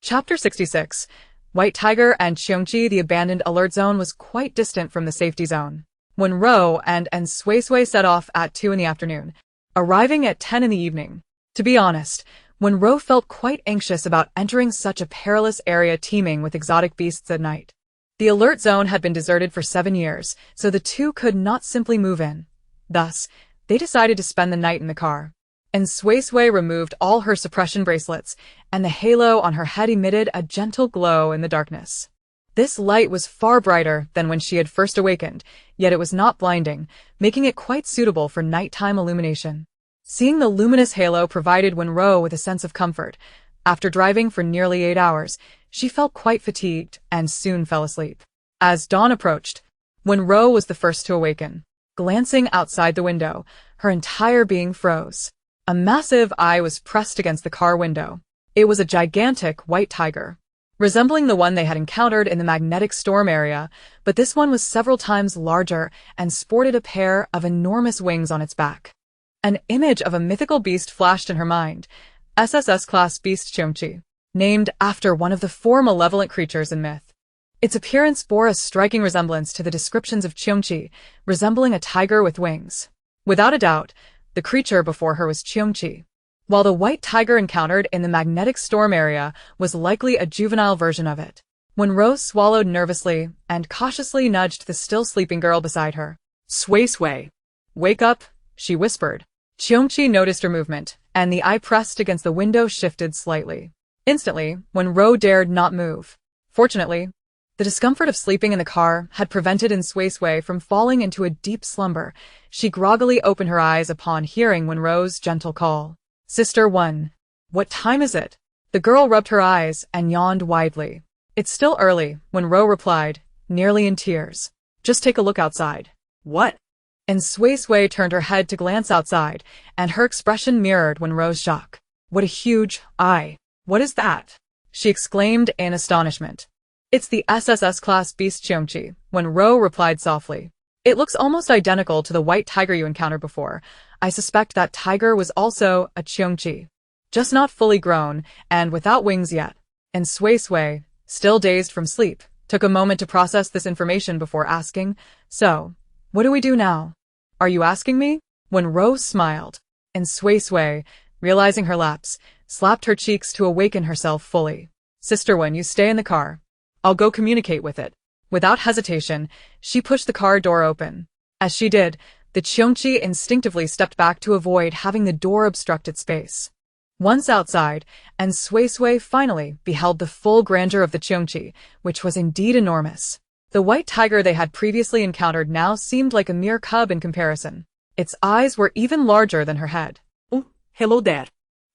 Chapter 66. White Tiger and Cheongji. The abandoned alert zone was quite distant from the safety zone. Wenru and Suisui set off at 2 in the afternoon, arriving at 10 in the evening. To be honest, Wenru felt quite anxious about entering such a perilous area teeming with exotic beasts at night. The alert zone had been deserted for 7 years, so the 2 could not simply move in. Thus, they decided to spend the night in the car. And Suisui removed all her suppression bracelets, and the halo on her head emitted a gentle glow in the darkness. This light was far brighter than when she had first awakened, yet it was not blinding, making it quite suitable for nighttime illumination. Seeing the luminous halo provided Wenru with a sense of comfort. After driving for nearly 8 hours, she felt quite fatigued and soon fell asleep. As dawn approached, Wenru was the first to awaken. Glancing outside the window, her entire being froze. A massive eye was pressed against the car window. It was a gigantic white tiger, resembling the one they had encountered in the magnetic storm area, but this one was several times larger and sported a pair of enormous wings on its back. An image of a mythical beast flashed in her mind, SSS-class beast Cheongji, named after one of the 4 malevolent creatures in myth. Its appearance bore a striking resemblance to the descriptions of Cheongji, resembling a tiger with wings. Without a doubt, the creature before her was Cheongji, while the white tiger encountered in the magnetic storm area was likely a juvenile version of it. Wenru swallowed nervously and cautiously nudged the still sleeping girl beside her. Suisui. Wake up, she whispered. Cheongji noticed her movement, and the eye pressed against the window shifted slightly. Instantly, Wenru dared not move. Fortunately, the discomfort of sleeping in the car had prevented Suisui from falling into a deep slumber. She groggily opened her eyes upon hearing Wenru's gentle call. Sister 1. What time is it? The girl rubbed her eyes and yawned widely. It's still early, Wenru replied, nearly in tears. Just take a look outside. What? And Suisui turned her head to glance outside, and her expression mirrored Wenro's shock. What a huge eye. What is that? She exclaimed in astonishment. It's the SSS-class beast Cheongchi, Wenro replied softly. It looks almost identical to the white tiger you encountered before. I suspect that tiger was also a Cheongchi, just not fully grown and without wings yet. And Suisui, still dazed from sleep, took a moment to process this information before asking, "So, what do we do now?" "Are you asking me?" Wenro smiled, and Suisui, realizing her lapse, slapped her cheeks to awaken herself fully. "Sister Wen, you stay in the car. I'll go communicate with it." Without hesitation, she pushed the car door open. As she did, the Cheongchi instinctively stepped back to avoid having the door obstruct its space. Once outside, and Suisui finally beheld the full grandeur of the Cheongchi, which was indeed enormous. The white tiger they had previously encountered now seemed like a mere cub in comparison. Its eyes were even larger than her head. "Oh, hello there."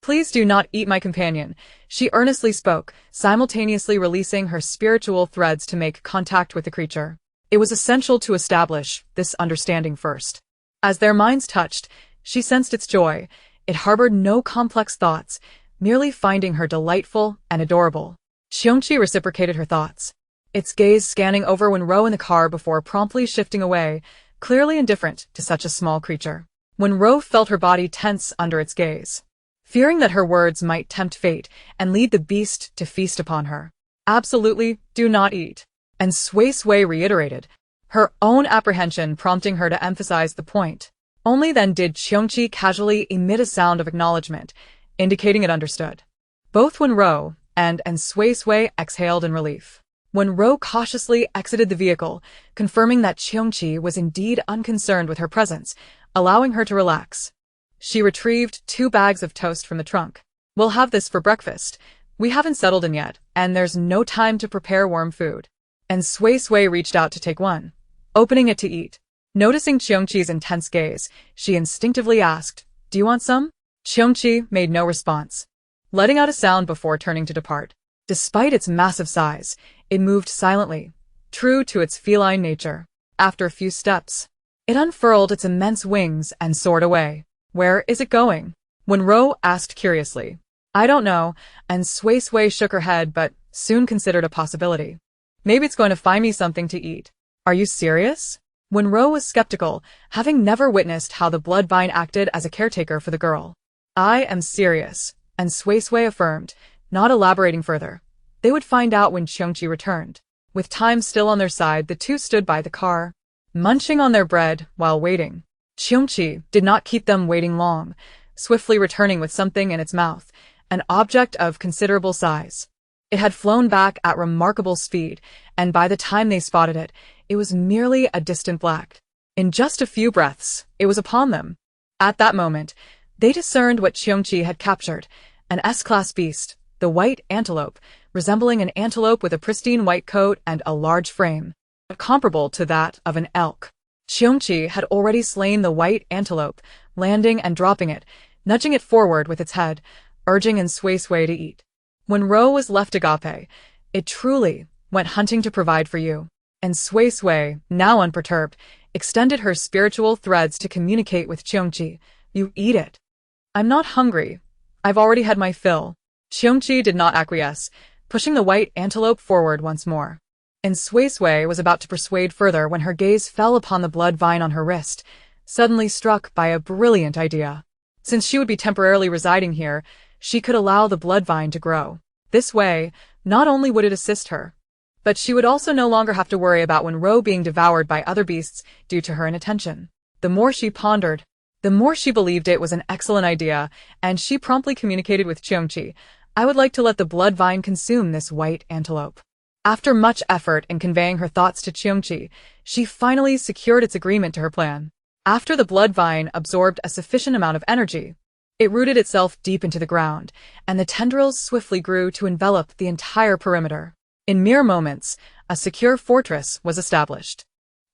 "Please do not eat my companion," she earnestly spoke, simultaneously releasing her spiritual threads to make contact with the creature. It was essential to establish this understanding first. As their minds touched, she sensed its joy. It harbored no complex thoughts, merely finding her delightful and adorable. Cheongchi reciprocated her thoughts, its gaze scanning over Wenro in the car before promptly shifting away, clearly indifferent to such a small creature. Wenro felt her body tense under its gaze, fearing that her words might tempt fate and lead the beast to feast upon her. "Absolutely, do not eat." And Suisui reiterated, her own apprehension prompting her to emphasize the point. Only then did Cheongchi casually emit a sound of acknowledgement, indicating it understood. Both Wenro and Suisui exhaled in relief. Wenro cautiously exited the vehicle, confirming that Cheongchi was indeed unconcerned with her presence, allowing her to relax. She retrieved 2 bags of toast from the trunk. "We'll have this for breakfast. We haven't settled in yet, and there's no time to prepare warm food." And Suisui reached out to take one, opening it to eat. Noticing Cheongchi's intense gaze, she instinctively asked, "Do you want some?" Cheongchi made no response, letting out a sound before turning to depart. Despite its massive size, it moved silently, true to its feline nature. After a few steps, it unfurled its immense wings and soared away. "Where is it going?" Wenro asked curiously. "I don't know," and Suisui shook her head but soon considered a possibility. "Maybe it's going to find me something to eat." "Are you serious?" Wenro was skeptical, having never witnessed how the bloodvine acted as a caretaker for the girl. "I am serious," and Suisui affirmed, not elaborating further. They would find out when Cheongchi returned. With time still on their side, the two stood by the car, munching on their bread while waiting. Cheongchi did not keep them waiting long, swiftly returning with something in its mouth, an object of considerable size. It had flown back at remarkable speed, and by the time they spotted it, it was merely a distant black. In just a few breaths, it was upon them. At that moment, they discerned what Cheongchi had captured, an S-class beast, the white antelope, resembling an antelope with a pristine white coat and a large frame, comparable to that of an elk. Cheongchi had already slain the white antelope, landing and dropping it, nudging it forward with its head, urging Suisui to eat. When Ro was left agape, it truly went hunting to provide for you. And Suisui, now unperturbed, extended her spiritual threads to communicate with Cheongchi. "You eat it." "I'm not hungry. I've already had my fill." Cheongchi did not acquiesce, pushing the white antelope forward once more. And Suisui was about to persuade further when her gaze fell upon the blood vine on her wrist, suddenly struck by a brilliant idea. Since she would be temporarily residing here, she could allow the blood vine to grow. This way, not only would it assist her, but she would also no longer have to worry about Wenro being devoured by other beasts due to her inattention. The more she pondered, the more she believed it was an excellent idea, and she promptly communicated with Cheongchi. "I would like to let the blood vine consume this white antelope." After much effort in conveying her thoughts to Cheongchi, she finally secured its agreement to her plan. After the blood vine absorbed a sufficient amount of energy, it rooted itself deep into the ground, and the tendrils swiftly grew to envelop the entire perimeter. In mere moments, a secure fortress was established.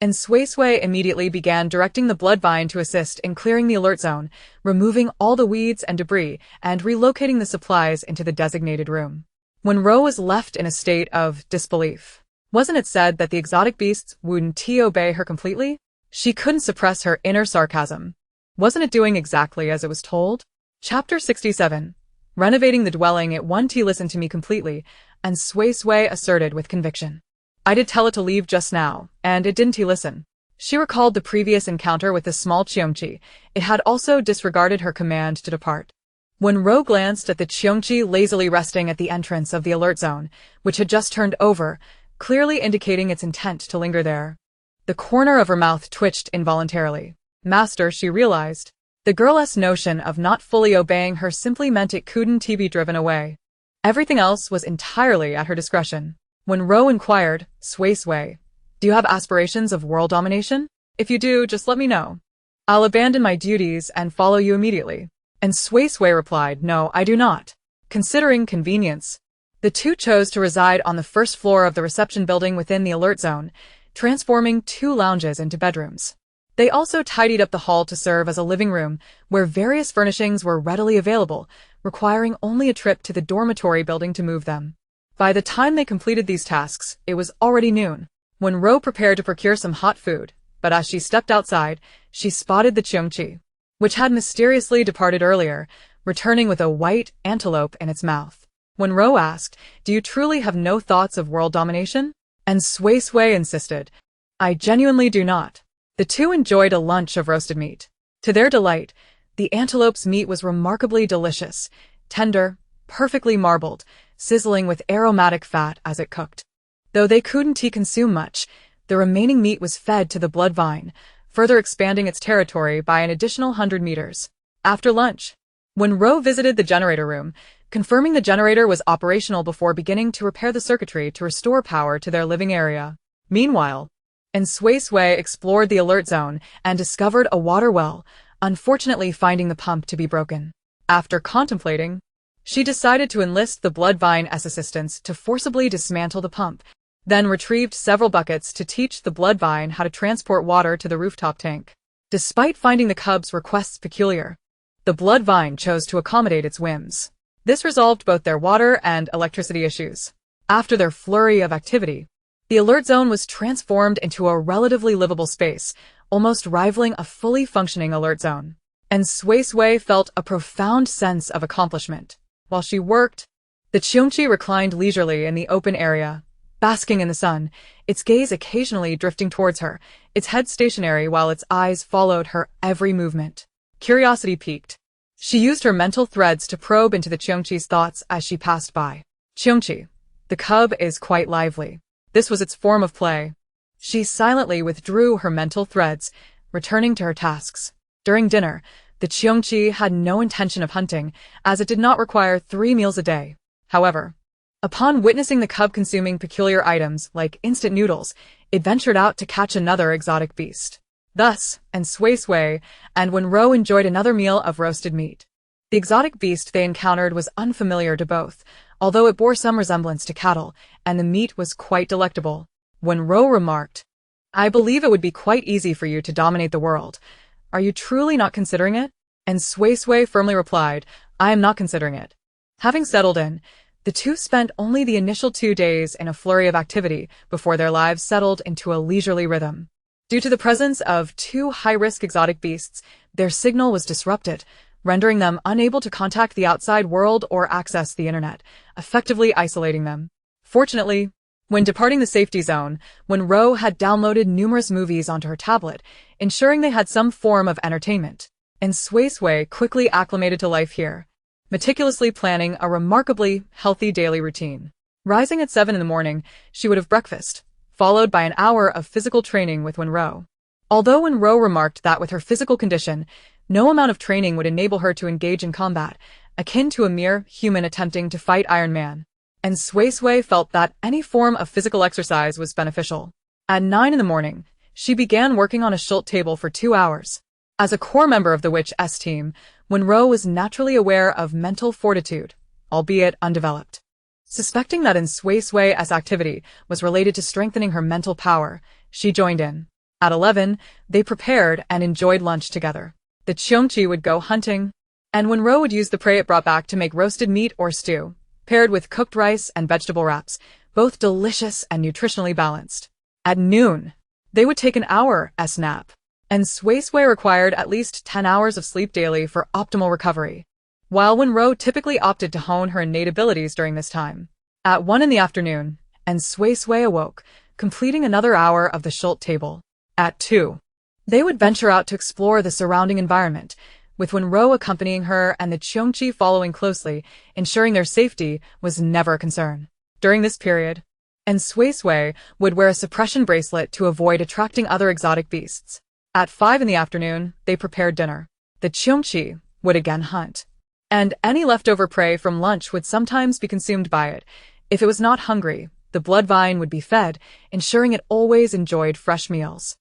And Suisui immediately began directing the blood vine to assist in clearing the alert zone, removing all the weeds and debris, and relocating the supplies into the designated room. When Ro was left in a state of disbelief, wasn't it said that the exotic beasts wouldn't obey her completely? She couldn't suppress her inner sarcasm. Wasn't it doing exactly as it was told? Chapter 67. Renovating the dwelling. It won't listen to me completely, and Suisui asserted with conviction. I did tell it to leave just now, and it didn't listen. She recalled the previous encounter with the small Cheongchi. It had also disregarded her command to depart. When Ro glanced at the Cheongchi lazily resting at the entrance of the alert zone, which had just turned over, clearly indicating its intent to linger there, the corner of her mouth twitched involuntarily. Master, she realized. The girl's notion of not fully obeying her simply meant it couldn't be driven away. Everything else was entirely at her discretion. When Ro inquired, Suisui, do you have aspirations of world domination? If you do, just let me know. I'll abandon my duties and follow you immediately. And Suisui replied, no, I do not. Considering convenience, the two chose to reside on the first floor of the reception building within the alert zone, transforming 2 lounges into bedrooms. They also tidied up the hall to serve as a living room, where various furnishings were readily available, requiring only a trip to the dormitory building to move them. By the time they completed these tasks, it was already noon. When Ro prepared to procure some hot food, but as she stepped outside, she spotted the Cheongchi, which had mysteriously departed earlier, returning with a white antelope in its mouth. When Ro asked, do you truly have no thoughts of world domination? And Suisui insisted, I genuinely do not. The two enjoyed a lunch of roasted meat. To their delight, the antelope's meat was remarkably delicious, tender, perfectly marbled, sizzling with aromatic fat as it cooked. Though they couldn't consume much, the remaining meat was fed to the blood vine, further expanding its territory by an additional 100 meters. After lunch, when Ro visited the generator room, confirming the generator was operational before beginning to repair the circuitry to restore power to their living area. Meanwhile, Suisui explored the alert zone and discovered a water well, unfortunately finding the pump to be broken. After contemplating, she decided to enlist the Bloodvine's assistance to forcibly dismantle the pump, then retrieved several buckets to teach the Bloodvine how to transport water to the rooftop tank. Despite finding the cub's requests peculiar, the Bloodvine chose to accommodate its whims. This resolved both their water and electricity issues. After their flurry of activity, the alert zone was transformed into a relatively livable space, almost rivaling a fully functioning alert zone. And Suisui felt a profound sense of accomplishment. While she worked, the Cheongchi reclined leisurely in the open area, basking in the sun, its gaze occasionally drifting towards her, its head stationary while its eyes followed her every movement. Curiosity piqued. She used her mental threads to probe into the Cheongchi's thoughts as she passed by. Cheongchi, the cub is quite lively. This was its form of play. She silently withdrew her mental threads, returning to her tasks. During dinner, the Cheongchi had no intention of hunting, as it did not require 3 meals a day. However, upon witnessing the cub consuming peculiar items like instant noodles, it ventured out to catch another exotic beast. Thus, and Suisui, and when Ro enjoyed another meal of roasted meat. The exotic beast they encountered was unfamiliar to both, although it bore some resemblance to cattle, and the meat was quite delectable. When Ro remarked, I believe it would be quite easy for you to dominate the world. Are you truly not considering it? And Suisui firmly replied, I am not considering it. Having settled in, the two spent only the initial 2 days in a flurry of activity before their lives settled into a leisurely rhythm. Due to the presence of 2 high-risk exotic beasts, their signal was disrupted, rendering them unable to contact the outside world or access the internet, effectively isolating them. Fortunately, when departing the safety zone, when Ro had downloaded numerous movies onto her tablet, ensuring they had some form of entertainment, and Suisui quickly acclimated to life here, meticulously planning a remarkably healthy daily routine. Rising at 7 in the morning, she would have breakfast, followed by an hour of physical training with Ro. Although when Ro remarked that with her physical condition, no amount of training would enable her to engage in combat, akin to a mere human attempting to fight Iron Man. And Suisui felt that any form of physical exercise was beneficial. At 9 in the morning, she began working on a Schult table for 2 hours. As a core member of the Witch's team, when Ro was naturally aware of mental fortitude, albeit undeveloped. Suspecting that Suisui's activity was related to strengthening her mental power, she joined in. At 11, they prepared and enjoyed lunch together. The Cheongchi would go hunting, and when Ro would use the prey it brought back to make roasted meat or stew, paired with cooked rice and vegetable wraps, both delicious and nutritionally balanced. At noon, they would take an hour's nap. and Suisui required at least 10 hours of sleep daily for optimal recovery, while Wenro typically opted to hone her innate abilities during this time. At 1 in the afternoon, and Suisui awoke, completing another hour of the Schult table. At 2, they would venture out to explore the surrounding environment, with Wenro accompanying her and the Cheongchi following closely, ensuring their safety was never a concern. During this period, and Suisui would wear a suppression bracelet to avoid attracting other exotic beasts. At 5 in the afternoon, they prepared dinner. The Cheongchi would again hunt, and any leftover prey from lunch would sometimes be consumed by it. If it was not hungry, the blood vine would be fed, ensuring it always enjoyed fresh meals.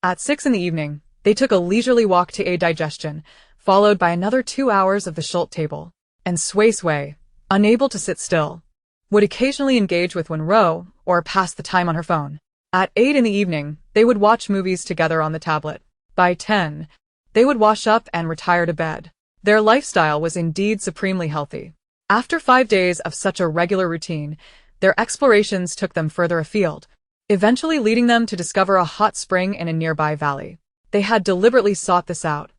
At 6 in the evening, they took a leisurely walk to aid digestion, followed by another 2 hours of the Schult table, and Suisui, unable to sit still, would occasionally engage with Wenro or pass the time on her phone. At 8 in the evening, they would watch movies together on the tablet. By 10, they would wash up and retire to bed. Their lifestyle was indeed supremely healthy. After 5 days of such a regular routine, their explorations took them further afield, eventually leading them to discover a hot spring in a nearby valley. They had deliberately sought this out,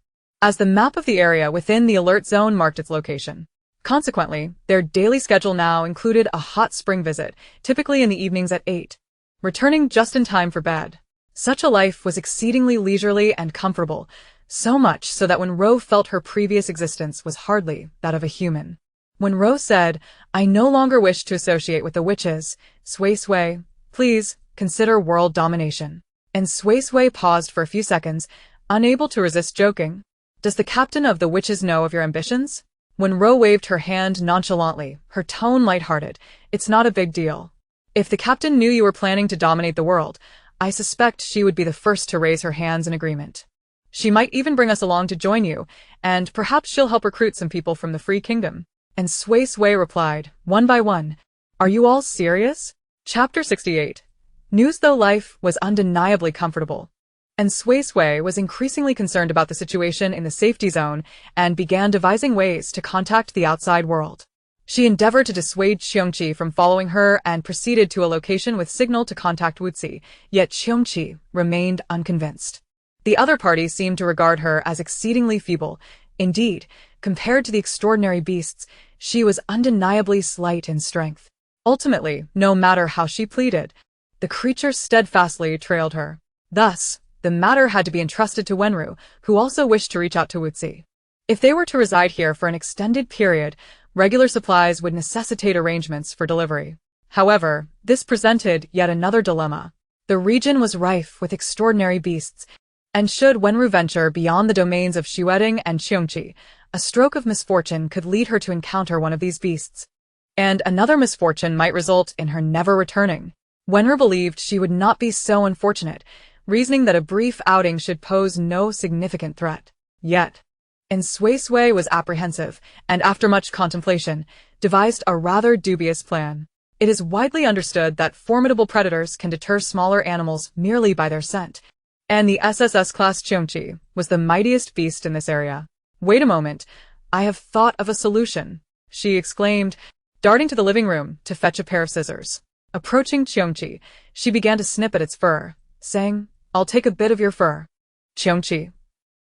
as the map of the area within the alert zone marked its location. Consequently, their daily schedule now included a hot spring visit, typically in the evenings at 8, returning just in time for bed. Such a life was exceedingly leisurely and comfortable, so much so that Wenro felt her previous existence was hardly that of a human. Wenro said, "I no longer wish to associate with the witches. Suisui, please, consider world domination." And Suisui paused for a few seconds, unable to resist joking. "Does the captain of the witches know of your ambitions?" Wenro waved her hand nonchalantly, her tone lighthearted. "It's not a big deal. If the captain knew you were planning to dominate the world, I suspect she would be the first to raise her hands in agreement. She might even bring us along to join you, and perhaps she'll help recruit some people from the Free Kingdom." And Suisui replied, one by one, "Are you all serious?" Chapter 68. News. Though life was undeniably comfortable, and Suisui was increasingly concerned about the situation in the safety zone and began devising ways to contact the outside world. She endeavored to dissuade Cheongchi from following her and proceeded to a location with signal to contact Wuzi, yet Cheongchi remained unconvinced. The other party seemed to regard her as exceedingly feeble. Indeed, compared to the extraordinary beasts, she was undeniably slight in strength. Ultimately, no matter how she pleaded, the creature steadfastly trailed her. Thus, the matter had to be entrusted to Wenru, who also wished to reach out to Wuzi. If they were to reside here for an extended period, regular supplies would necessitate arrangements for delivery. However, this presented yet another dilemma. The region was rife with extraordinary beasts, and should Wenru venture beyond the domains of Shueding and Cheongchi, a stroke of misfortune could lead her to encounter one of these beasts, and another misfortune might result in her never returning. Wenru believed she would not be so unfortunate, reasoning that a brief outing should pose no significant threat. Yet, Suisui was apprehensive, and after much contemplation, devised a rather dubious plan. It is widely understood that formidable predators can deter smaller animals merely by their scent, and the SSS-class Cheongchi was the mightiest beast in this area. "Wait a moment, I have thought of a solution," she exclaimed, darting to the living room to fetch a pair of scissors. Approaching Cheongchi, she began to snip at its fur, saying, "I'll take a bit of your fur." Cheongchi,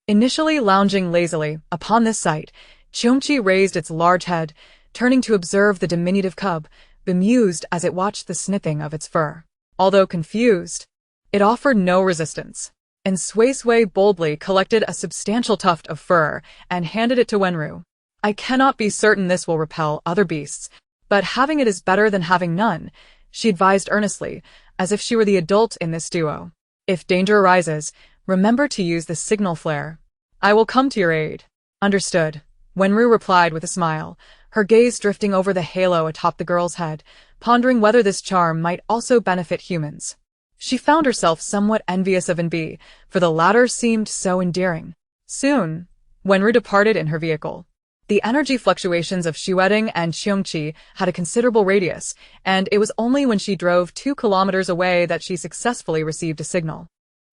initially lounging lazily, upon this sight, Cheongchi raised its large head, turning to observe the diminutive cub, bemused as it watched the snipping of its fur. Although confused, it offered no resistance, and Suisui boldly collected a substantial tuft of fur and handed it to Wenru. "I cannot be certain this will repel other beasts, but having it is better than having none," she advised earnestly, as if she were the adult in this duo. "If danger arises, remember to use the signal flare. I will come to your aid." "Understood," Wenru replied with a smile, her gaze drifting over the halo atop the girl's head, pondering whether this charm might also benefit humans. She found herself somewhat envious of Enbi, for the latter seemed so endearing. Soon, Wenru departed in her vehicle. The energy fluctuations of Shueding and Cheongchi had a considerable radius, and it was only when she drove 2 kilometers away that she successfully received a signal.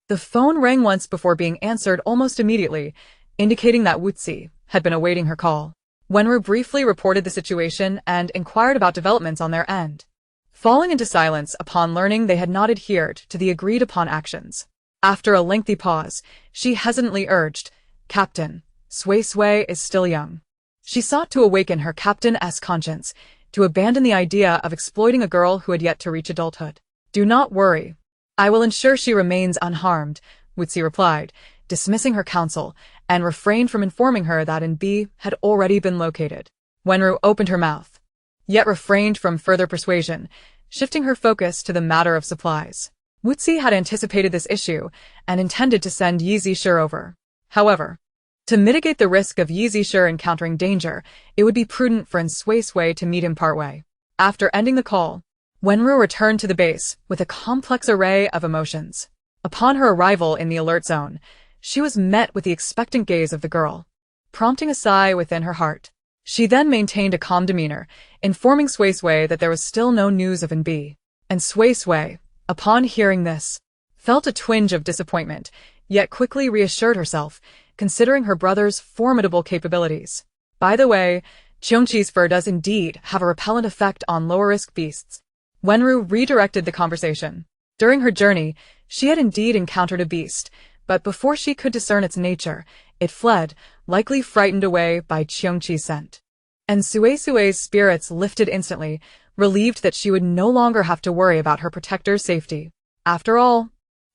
The phone rang once before being answered almost immediately, indicating that Wuzi had been awaiting her call. Wenru briefly reported the situation and inquired about developments on their end, falling into silence upon learning they had not adhered to the agreed-upon actions. After a lengthy pause, she hesitantly urged, "Captain, Suisui is still young." She sought to awaken her captain-esque conscience, to abandon the idea of exploiting a girl who had yet to reach adulthood. "Do not worry. I will ensure she remains unharmed," Wuzi replied, dismissing her counsel, and refrained from informing her that N.B. had already been located. Wenru opened her mouth, yet refrained from further persuasion, shifting her focus to the matter of supplies. Wuzi had anticipated this issue and intended to send Yi Zishir over. However, to mitigate the risk of Yi Zishir encountering danger, it would be prudent for Suisui to meet him partway. After ending the call, Wenru returned to the base with a complex array of emotions. Upon her arrival in the alert zone, she was met with the expectant gaze of the girl, prompting a sigh within her heart. She then maintained a calm demeanor, informing Suisui that there was still no news of N.B. And Suisui, upon hearing this, felt a twinge of disappointment, yet quickly reassured herself, considering her brother's formidable capabilities. By the way, Qiongqi's fur does indeed have a repellent effect on lower-risk beasts. Wenru redirected the conversation. During her journey, she had indeed encountered a beast, but before she could discern its nature, it fled, likely frightened away by Qiongqi's scent. And Suisui's spirits lifted instantly, relieved that she would no longer have to worry about her protector's safety. After all,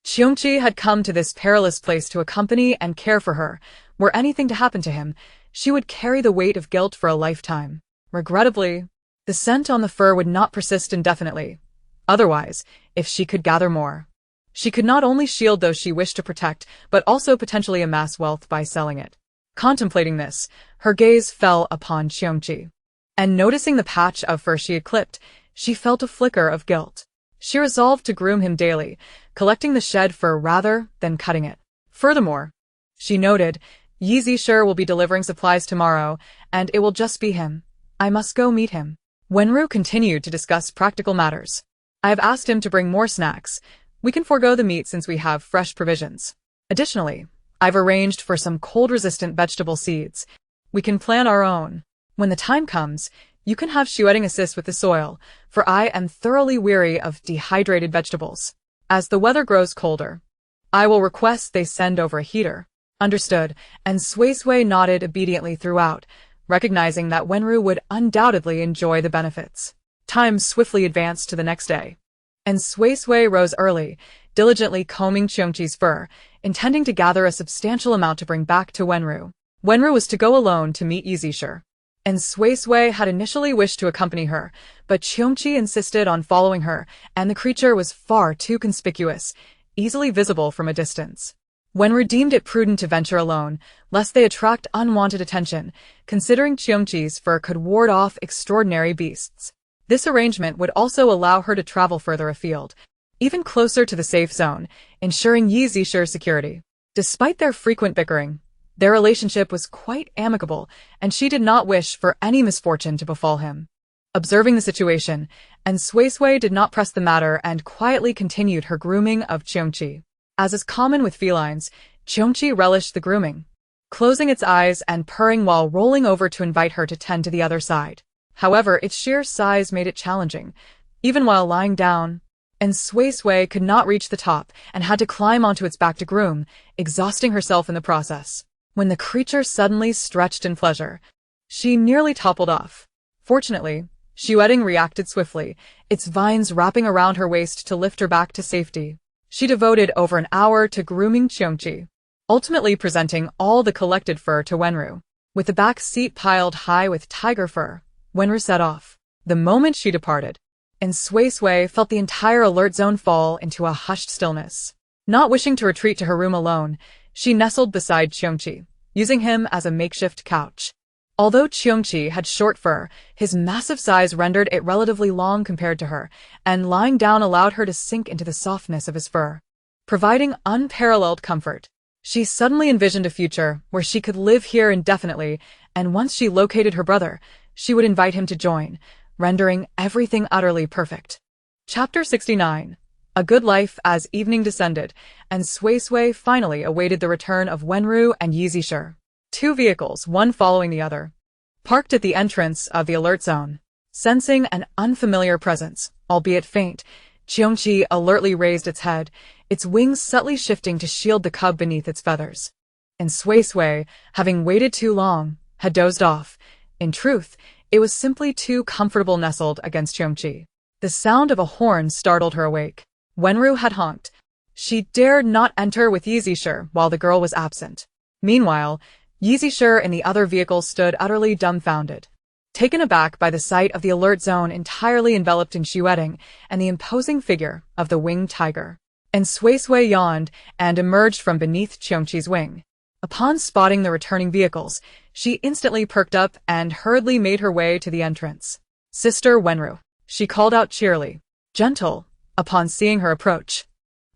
Qiongqi had come to this perilous place to accompany and care for her. Were anything to happen to him, she would carry the weight of guilt for a lifetime. Regrettably, the scent on the fur would not persist indefinitely. Otherwise, if she could gather more, she could not only shield those she wished to protect, but also potentially amass wealth by selling it. Contemplating this, her gaze fell upon Qiongqi. And noticing the patch of fur she had clipped, she felt a flicker of guilt. She resolved to groom him daily, collecting the shed fur rather than cutting it. Furthermore, she noted, Yi Zishir will be delivering supplies tomorrow, and it will just be him. I must go meet him. Wenru continued to discuss practical matters. I have asked him to bring more snacks. We can forego the meat since we have fresh provisions. Additionally, I've arranged for some cold-resistant vegetable seeds. We can plant our own. When the time comes, you can have Shueting assist with the soil, for I am thoroughly weary of dehydrated vegetables. As the weather grows colder, I will request they send over a heater. Understood, and Suisui nodded obediently throughout, recognizing that Wenru would undoubtedly enjoy the benefits. Time swiftly advanced to the next day, and Suisui rose early, diligently combing Qiongqi's fur, intending to gather a substantial amount to bring back to Wenru. Wenru was to go alone to meet Yi Zishir, and Suisui had initially wished to accompany her, but Qiongqi insisted on following her, and the creature was far too conspicuous, easily visible from a distance. Wenru deemed it prudent to venture alone, lest they attract unwanted attention, considering Qiongqi's fur could ward off extraordinary beasts. This arrangement would also allow her to travel further afield, even closer to the safe zone, ensuring Yi Zishir's security. Despite their frequent bickering, their relationship was quite amicable, and she did not wish for any misfortune to befall him. Observing the situation, and Suisui did not press the matter and quietly continued her grooming of Qiongqi. As is common with felines, Qiongqi relished the grooming, closing its eyes and purring while rolling over to invite her to tend to the other side. However, its sheer size made it challenging, even while lying down, and Suisui could not reach the top and had to climb onto its back to groom, exhausting herself in the process. When the creature suddenly stretched in pleasure, she nearly toppled off. Fortunately, Shueting reacted swiftly, its vines wrapping around her waist to lift her back to safety. She devoted over an hour to grooming Qiongqi, ultimately presenting all the collected fur to Wenru. With the back seat piled high with tiger fur, Wenru set off. The moment she departed, and Suisui felt the entire alert zone fall into a hushed stillness. Not wishing to retreat to her room alone, she nestled beside Qiongqi, using him as a makeshift couch. Although Qiongqi had short fur, his massive size rendered it relatively long compared to her, and lying down allowed her to sink into the softness of his fur, providing unparalleled comfort. She suddenly envisioned a future where she could live here indefinitely, and once she located her brother, she would invite him to join, rendering everything utterly perfect. Chapter 69. A Good Life. As evening descended, and Suisui finally awaited the return of Wenru and Yi Zishir. Two vehicles, one following the other, parked at the entrance of the alert zone. Sensing an unfamiliar presence, albeit faint, Cheongchi alertly raised its head, its wings subtly shifting to shield the cub beneath its feathers. And Suisui, having waited too long, had dozed off. In truth, it was simply too comfortable nestled against Cheongchi. The sound of a horn startled her awake. Wenru had honked. She dared not enter with Yizishir while the girl was absent. Meanwhile, Yizishir in the other vehicle stood utterly dumbfounded, taken aback by the sight of the alert zone entirely enveloped in Shueting and the imposing figure of the winged tiger. And Suisui yawned and emerged from beneath Cheongchi's wing. Upon spotting the returning vehicles, she instantly perked up and hurriedly made her way to the entrance. "Sister Wenru," she called out cheerily. Gentle, upon seeing her approach,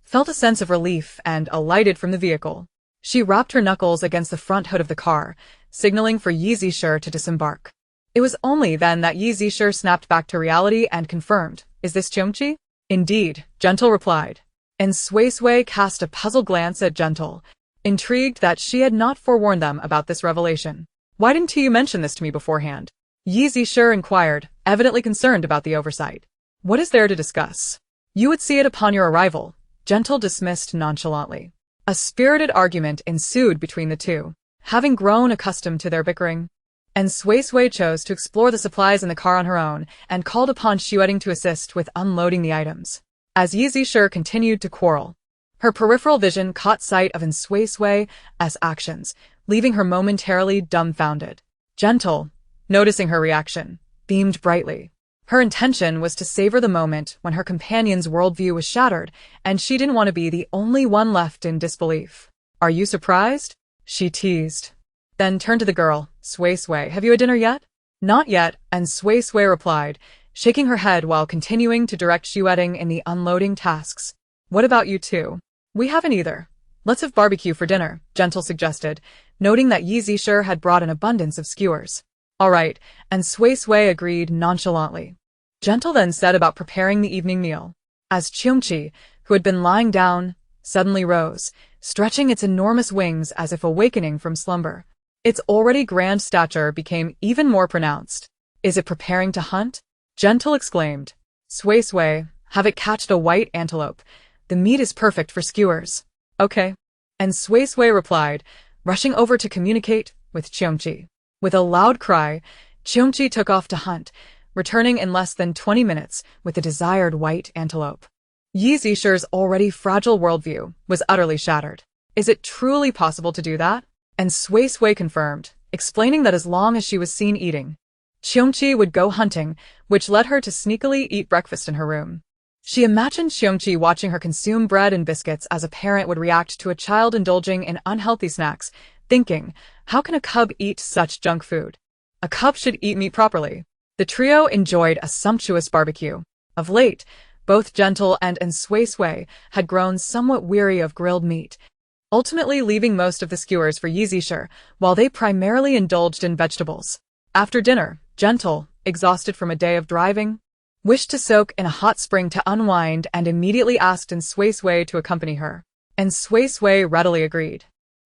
felt a sense of relief and alighted from the vehicle. She rapped her knuckles against the front hood of the car, signaling for Yizishir to disembark. It was only then that Yizishir snapped back to reality and confirmed, "Is this Cheongchi?" "Indeed," Gentle replied. And Suisui cast a puzzled glance at Gentle, intrigued that she had not forewarned them about this revelation. "Why didn't you mention this to me beforehand?" Yizishir inquired, evidently concerned about the oversight. "What is there to discuss? You would see it upon your arrival," Gentle dismissed nonchalantly. A spirited argument ensued between the two, having grown accustomed to their bickering. And Suisui chose to explore the supplies in the car on her own and called upon Shueting to assist with unloading the items. As Yizishir continued to quarrel, her peripheral vision caught sight of Suisui's actions, leaving her momentarily dumbfounded. Gentle, noticing her reaction, beamed brightly. Her intention was to savor the moment when her companion's worldview was shattered, and she didn't want to be the only one left in disbelief. "Are you surprised?" she teased. Then turned to the girl. "Suisui, have you had dinner yet?" "Not yet," and Suisui replied, shaking her head while continuing to direct Shueting in the unloading tasks. "What about you two?" "We haven't either. Let's have barbecue for dinner," Gentle suggested, noting that Yizishir had brought an abundance of skewers. "All right," and Suisui agreed nonchalantly. Gentle then set about preparing the evening meal. As Cheongchi, who had been lying down, suddenly rose, stretching its enormous wings as if awakening from slumber. Its already grand stature became even more pronounced. "Is it preparing to hunt?" Gentle exclaimed. "Suisui, have it catched a white antelope. The meat is perfect for skewers." "Okay." And Suisui replied, rushing over to communicate with Cheongchi. With a loud cry, Cheongchi took off to hunt, returning in less than 20 minutes with the desired white antelope. Yizishir's already fragile worldview was utterly shattered. "Is it truly possible to do that?" And Suisui confirmed, explaining that as long as she was seen eating, Cheongchi would go hunting, which led her to sneakily eat breakfast in her room. She imagined Cheongchi watching her consume bread and biscuits as a parent would react to a child indulging in unhealthy snacks, thinking, how can a cub eat such junk food? A cub should eat meat properly. The trio enjoyed a sumptuous barbecue. Of late, both Gentle and Suisui had grown somewhat weary of grilled meat, ultimately leaving most of the skewers for Yizishir, while they primarily indulged in vegetables. After dinner, Gentle, exhausted from a day of driving, wished to soak in a hot spring to unwind and immediately asked Suisui to accompany her. And Suisui readily agreed.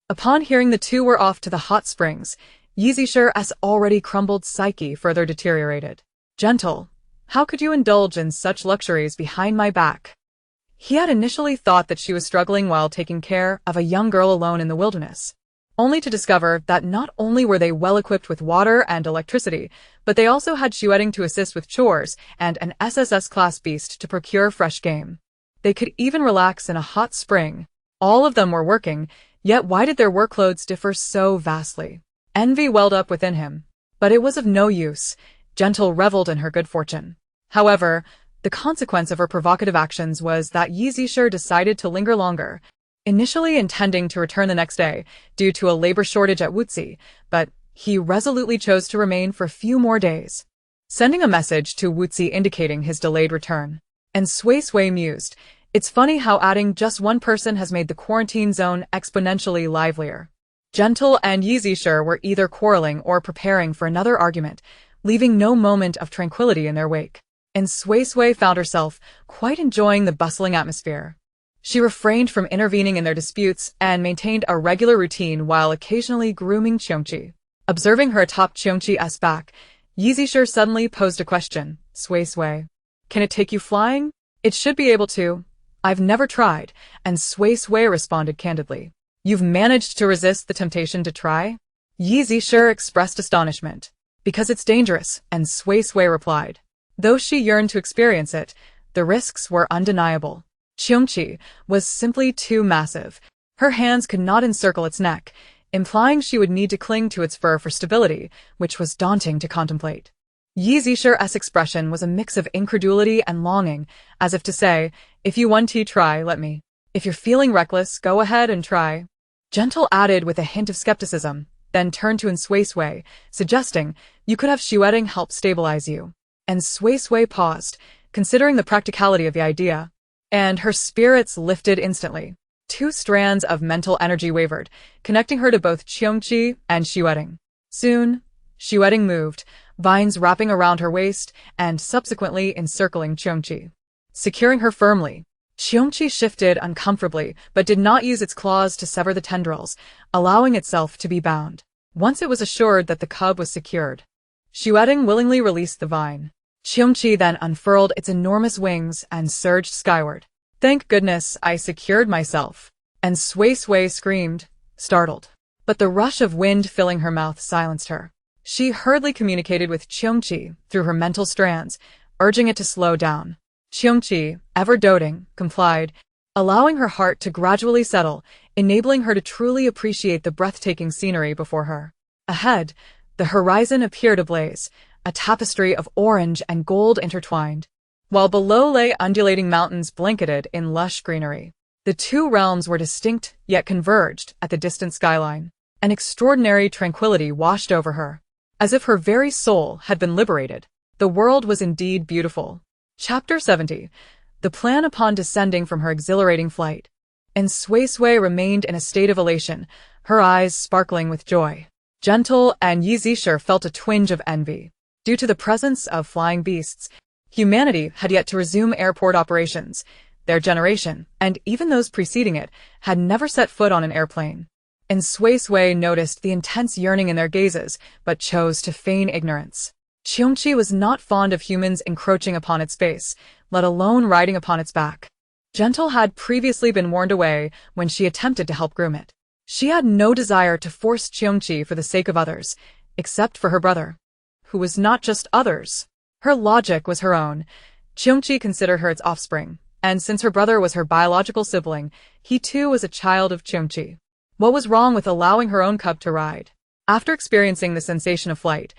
Upon hearing the two were off to the hot springs, Yizishir's already crumbled psyche further deteriorated. "Gentle, how could you indulge in such luxuries behind my back?" He had initially thought that she was struggling while taking care of a young girl alone in the wilderness, only to discover that not only were they well equipped with water and electricity, but they also had Shueting to assist with chores and an SSS-class beast to procure fresh game. They could even relax in a hot spring. All of them were working, yet why did their workloads differ so vastly? Envy welled up within him, but it was of no use. Gentle reveled in her good fortune. However, the consequence of her provocative actions was that Yizishir decided to linger longer, initially intending to return the next day due to a labor shortage at Wuzi, but he resolutely chose to remain for a few more days, sending a message to Wuzi indicating his delayed return. And Suisui mused, "It's funny how adding just one person has made the quarantine zone exponentially livelier." Gentle and Yizishir were either quarreling or preparing for another argument, leaving no moment of tranquility in their wake. And Suisui found herself quite enjoying the bustling atmosphere. She refrained from intervening in their disputes and maintained a regular routine while occasionally grooming Cheongchi. Observing her atop Cheongchi's back, Yizishir suddenly posed a question. "Suisui, can it take you flying?" It should be able to. I've never tried, and Suisui responded candidly. You've managed to resist the temptation to try? Yi Zixue expressed astonishment. Because it's dangerous, and Suisui replied. Though she yearned to experience it, the risks were undeniable. Qiongqi was simply too massive. Her hands could not encircle its neck, implying she would need to cling to its fur for stability, which was daunting to contemplate. Yi Zixue's expression was a mix of incredulity and longing, as if to say, if you want to try, let me. If you're feeling reckless, go ahead and try. Gentle added with a hint of skepticism, then turned to Suisui, suggesting, you could have Xueting help stabilize you. And Suisui paused, considering the practicality of the idea. And her spirits lifted instantly. 2 strands of mental energy wavered, connecting her to both Qiongqi and Xueting. Soon, Xueting moved, vines wrapping around her waist and subsequently encircling Qiongqi. Securing her firmly, Qiongqi shifted uncomfortably but did not use its claws to sever the tendrils, allowing itself to be bound. Once it was assured that the cub was secured, Xueting willingly released the vine. Qiongqi then unfurled its enormous wings and surged skyward. Thank goodness I secured myself. And Suisui screamed, startled. But the rush of wind filling her mouth silenced her. She hurriedly communicated with Qiongqi through her mental strands, urging it to slow down. Qiongqi, ever doting, complied, allowing her heart to gradually settle, enabling her to truly appreciate the breathtaking scenery before her. Ahead, the horizon appeared ablaze, a tapestry of orange and gold intertwined, while below lay undulating mountains blanketed in lush greenery. The 2 realms were distinct yet converged at the distant skyline. An extraordinary tranquility washed over her, as if her very soul had been liberated. The world was indeed beautiful. Chapter 70. The plan upon descending from her exhilarating flight. And Suisui remained in a state of elation, her eyes sparkling with joy. Gentle and Yi Zixue felt a twinge of envy. Due to the presence of flying beasts, humanity had yet to resume airport operations. Their generation, and even those preceding it, had never set foot on an airplane. And Suisui noticed the intense yearning in their gazes, but chose to feign ignorance. Qiongqi was not fond of humans encroaching upon its space, let alone riding upon its back. Gentle had previously been warned away when she attempted to help groom it. She had no desire to force Qiongqi for the sake of others, except for her brother, who was not just others. Her logic was her own. Qiongqi considered her its offspring, and since her brother was her biological sibling, he too was a child of Qiongqi. What was wrong with allowing her own cub to ride? After experiencing the sensation of flight,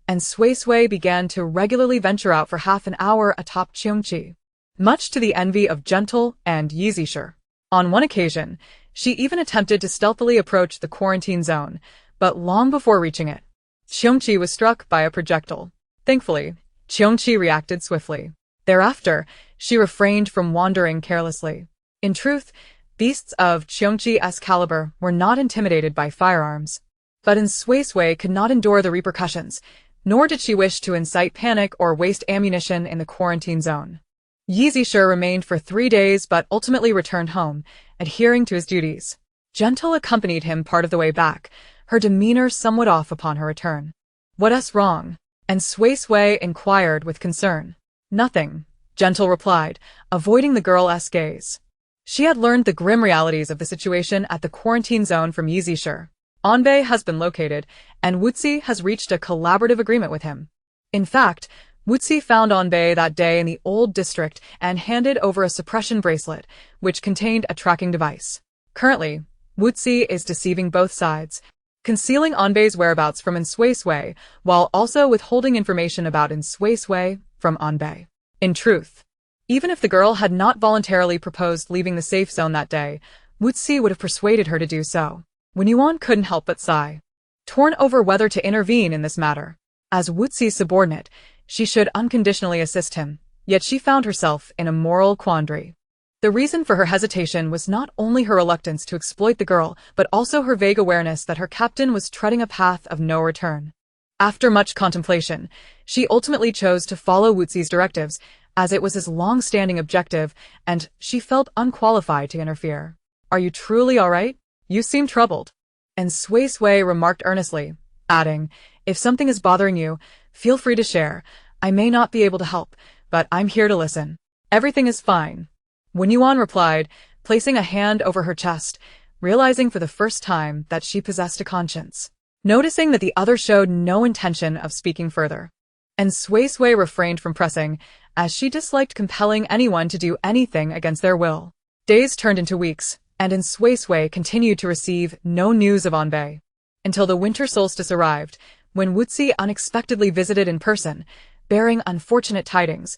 and Suisui began to regularly venture out for half an hour atop Qiongqi, much to the envy of Gentle and Yi Zixue. On one occasion, she even attempted to stealthily approach the quarantine zone, but long before reaching it, Qiongqi was struck by a projectile. Thankfully, Qiongqi reacted swiftly. Thereafter, she refrained from wandering carelessly. In truth, beasts of Qiongqi's caliber were not intimidated by firearms. But Suisui could not endure the repercussions, nor did she wish to incite panic or waste ammunition in the quarantine zone. Yi Zixue remained for 3 days but ultimately returned home, adhering to his duties. Gentle accompanied him part of the way back, her demeanor somewhat off upon her return. What's wrong? And Suisui inquired with concern. Nothing, Gentle replied, avoiding the girl's gaze. She had learned the grim realities of the situation at the quarantine zone from Yi Zixue. Anbei has been located, and Wuzi has reached a collaborative agreement with him. In fact, Wuzi found Anbei that day in the old district and handed over a suppression bracelet, which contained a tracking device. Currently, Wuzi is deceiving both sides, concealing Anbei's whereabouts from Suisui, while also withholding information about Suisui from Anbei. In truth, even if the girl had not voluntarily proposed leaving the safe zone that day, Wuzi would have persuaded her to do so. Wen Yuan couldn't help but sigh, torn over whether to intervene in this matter. As Wuzi's subordinate, she should unconditionally assist him, yet she found herself in a moral quandary. The reason for her hesitation was not only her reluctance to exploit the girl, but also her vague awareness that her captain was treading a path of no return. After much contemplation, she ultimately chose to follow Wuzi's directives, as it was his long-standing objective, and she felt unqualified to interfere. Are you truly all right? You seem troubled. And Suisui remarked earnestly, adding, if something is bothering you, feel free to share. I may not be able to help, but I'm here to listen. Everything is fine. Wen Yuan replied, placing a hand over her chest, realizing for the first time that she possessed a conscience. Noticing that the other showed no intention of speaking further, and Suisui refrained from pressing, as she disliked compelling anyone to do anything against their will. Days turned into weeks, and Suisui continued to receive no news of Anbei, until the winter solstice arrived, when Wuzi unexpectedly visited in person, bearing unfortunate tidings.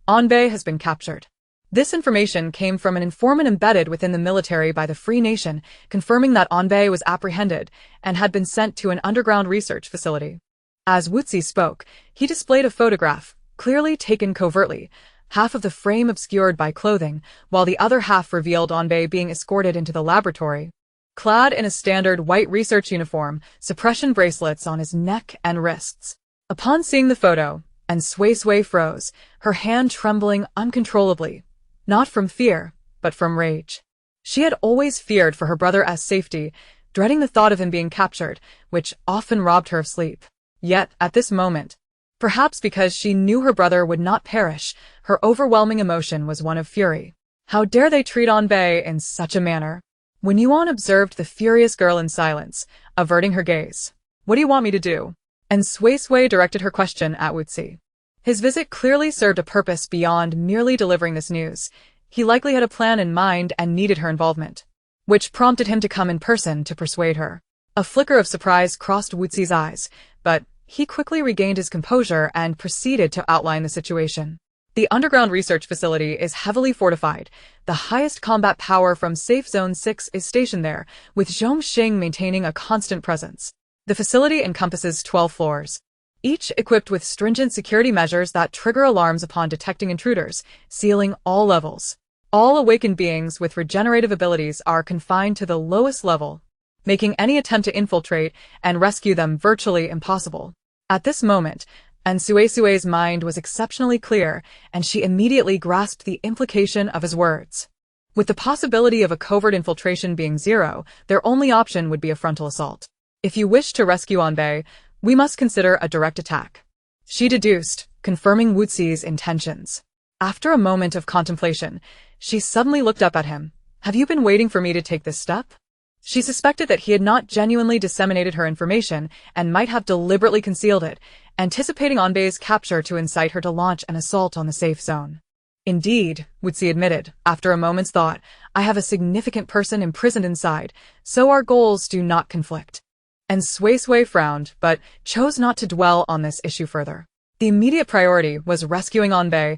Anbei has been captured. This information came from an informant embedded within the military by the Free Nation, confirming that Anbei was apprehended and had been sent to an underground research facility. As Wuzi spoke, he displayed a photograph, clearly taken covertly, half of the frame obscured by clothing, while the other half revealed Anbei being escorted into the laboratory. Clad in a standard white research uniform, suppression bracelets on his neck and wrists. Upon seeing the photo, and Suisui froze, her hand trembling uncontrollably. Not from fear, but from rage. She had always feared for her brother's safety, dreading the thought of him being captured, which often robbed her of sleep. Yet, at this moment, perhaps because she knew her brother would not perish, her overwhelming emotion was one of fury. How dare they treat Anbei in such a manner? Wen Yuan observed the furious girl in silence, averting her gaze. What do you want me to do? And Suisui directed her question at Wuzi. His visit clearly served a purpose beyond merely delivering this news. He likely had a plan in mind and needed her involvement, which prompted him to come in person to persuade her. A flicker of surprise crossed Wuzi's eyes, but he quickly regained his composure and proceeded to outline the situation. The underground research facility is heavily fortified. The highest combat power from Safe Zone 6 is stationed there, with Zhongxing maintaining a constant presence. The facility encompasses 12 floors, each equipped with stringent security measures that trigger alarms upon detecting intruders, sealing all levels. All awakened beings with regenerative abilities are confined to the lowest level, making any attempt to infiltrate and rescue them virtually impossible. At this moment, Suisui's mind was exceptionally clear, and she immediately grasped the implication of his words. With the possibility of a covert infiltration being zero, their only option would be a frontal assault. If you wish to rescue Anbei, we must consider a direct attack, she deduced, confirming Wuzi's intentions. After a moment of contemplation, she suddenly looked up at him. Have you been waiting for me to take this step? She suspected that he had not genuinely disseminated her information and might have deliberately concealed it, anticipating Anbei's capture to incite her to launch an assault on the safe zone. Indeed, Wuzi admitted, after a moment's thought, I have a significant person imprisoned inside, so our goals do not conflict. And Suisui frowned, but chose not to dwell on this issue further. The immediate priority was rescuing Anbei.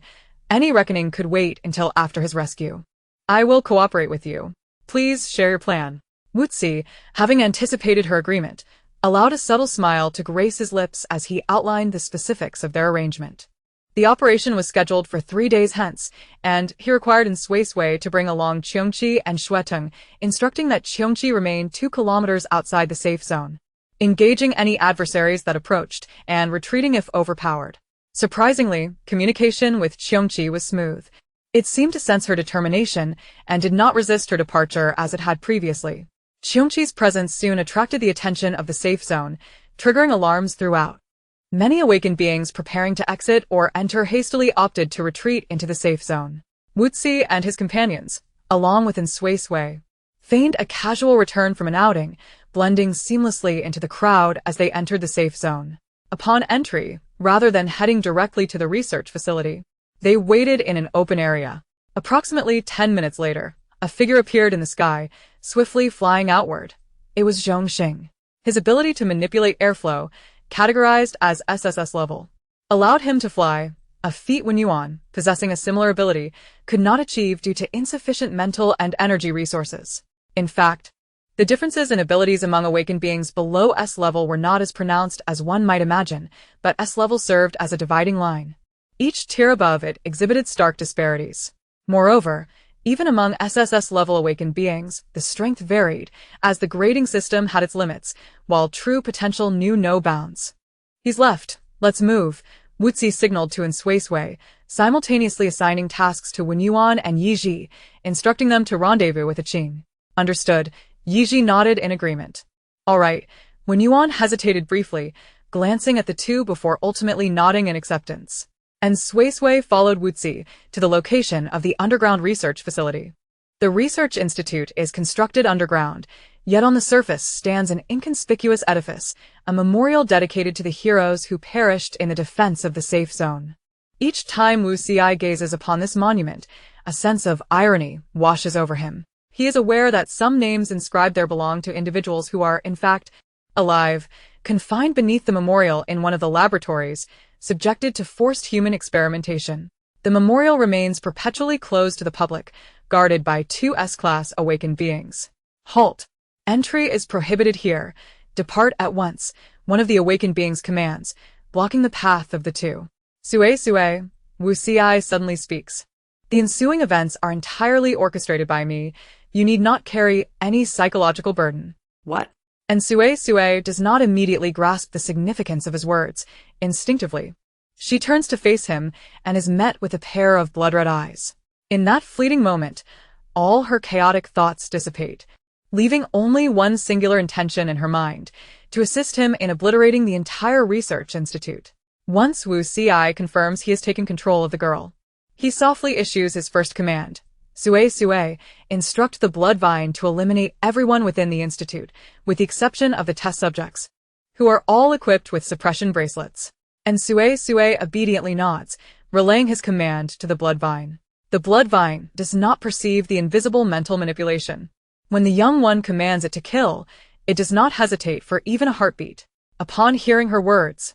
Any reckoning could wait until after his rescue. I will cooperate with you. Please share your plan. Wuzi, having anticipated her agreement, allowed a subtle smile to grace his lips as he outlined the specifics of their arrangement. The operation was scheduled for 3 days hence, and he required Suisui to bring along Qiongqi and Shueteng, instructing that Qiongqi remain 2 kilometers outside the safe zone, engaging any adversaries that approached, and retreating if overpowered. Surprisingly, communication with Qiongqi was smooth. It seemed to sense her determination, and did not resist her departure as it had previously. Qiongqi's presence soon attracted the attention of the safe zone, triggering alarms throughout. Many awakened beings preparing to exit or enter hastily opted to retreat into the safe zone. Wuzi and his companions, along with Suisui, feigned a casual return from an outing, blending seamlessly into the crowd as they entered the safe zone. Upon entry, rather than heading directly to the research facility, they waited in an open area. Approximately 10 minutes later, a figure appeared in the sky, swiftly flying outward. It was Zhongxing. His ability to manipulate airflow, categorized as SSS level, allowed him to fly, a feat Wen Yuan, possessing a similar ability, could not achieve due to insufficient mental and energy resources. In fact, the differences in abilities among awakened beings below S level were not as pronounced as one might imagine, but S level served as a dividing line. Each tier above it exhibited stark disparities. Moreover, even among SSS level awakened beings, the strength varied, as the grading system had its limits, while true potential knew no bounds. He's left. Let's move, Wuzi signaled to Suisui, simultaneously assigning tasks to Wen Yuan and Yiji, instructing them to rendezvous with Qing. Understood. Yiji nodded in agreement. All right. Wen Yuan hesitated briefly, glancing at the two before ultimately nodding in acceptance. and Suisui followed Wuzi to the location of the underground research facility. The research institute is constructed underground, yet on the surface stands an inconspicuous edifice, a memorial dedicated to the heroes who perished in the defense of the safe zone. Each time Wuzi gazes upon this monument, a sense of irony washes over him. He is aware that some names inscribed there belong to individuals who are, in fact, alive, confined beneath the memorial in one of the laboratories, subjected to forced human experimentation. The memorial remains perpetually closed to the public, guarded by two S-class awakened beings. Halt! Entry is prohibited here. Depart at once, one of the awakened beings commands, blocking the path of the two. Suisui, Wuzi suddenly speaks. The ensuing events are entirely orchestrated by me. You need not carry any psychological burden. What? And Suisui does not immediately grasp the significance of his words. Instinctively, she turns to face him and is met with a pair of blood-red eyes. In that fleeting moment, all her chaotic thoughts dissipate, leaving only one singular intention in her mind, to assist him in obliterating the entire research institute. Once Wuzi confirms he has taken control of the girl, he softly issues his first command. Suisui, instruct the blood vine to eliminate everyone within the institute, with the exception of the test subjects, who are all equipped with suppression bracelets. And Suisui obediently nods, relaying his command to the blood vine. The blood vine does not perceive the invisible mental manipulation. When the young one commands it to kill, it does not hesitate for even a heartbeat. Upon hearing her words,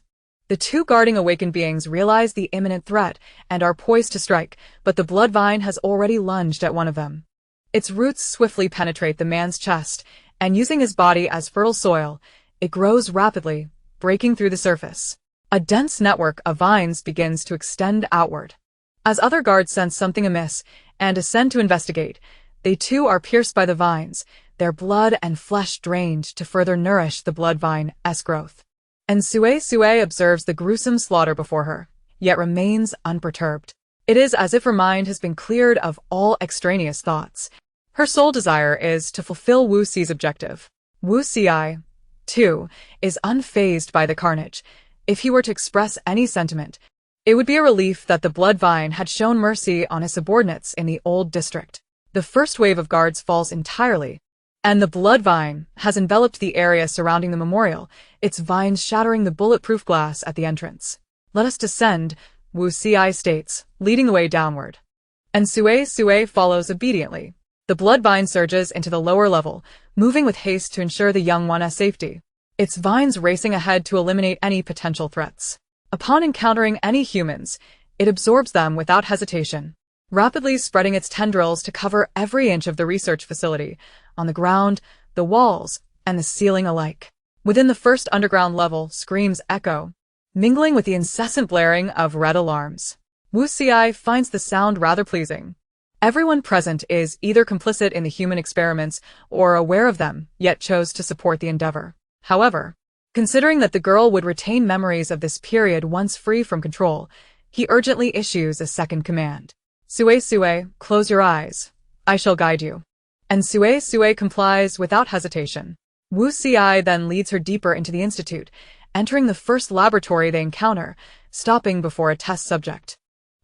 the two guarding awakened beings realize the imminent threat and are poised to strike, but the blood vine has already lunged at one of them. Its roots swiftly penetrate the man's chest, and using his body as fertile soil, it grows rapidly, breaking through the surface. A dense network of vines begins to extend outward. As other guards sense something amiss and ascend to investigate, they too are pierced by the vines, their blood and flesh drained to further nourish the blood vine's growth. And Suisui observes the gruesome slaughter before her, yet remains unperturbed. It is as if her mind has been cleared of all extraneous thoughts. Her sole desire is to fulfill Wuzi's objective. Wuzi, too, is unfazed by the carnage. If he were to express any sentiment, it would be a relief that the blood vine had shown mercy on his subordinates in the old district. The first wave of guards falls entirely, and the blood vine has enveloped the area surrounding the memorial, its vines shattering the bulletproof glass at the entrance. Let us descend, Wuzi states, leading the way downward. And Suisui follows obediently. The blood vine surges into the lower level, moving with haste to ensure the young one's safety, its vines racing ahead to eliminate any potential threats. Upon encountering any humans, it absorbs them without hesitation, rapidly spreading its tendrils to cover every inch of the research facility, on the ground, the walls, and the ceiling alike. Within the first underground level, screams echo, mingling with the incessant blaring of red alarms. Wuzi finds the sound rather pleasing. Everyone present is either complicit in the human experiments or aware of them, yet chose to support the endeavor. However, considering that the girl would retain memories of this period once free from control, he urgently issues a second command. Suisui, close your eyes. I shall guide you. And Suisui complies without hesitation. Wuzi then leads her deeper into the institute, entering the first laboratory they encounter, stopping before a test subject.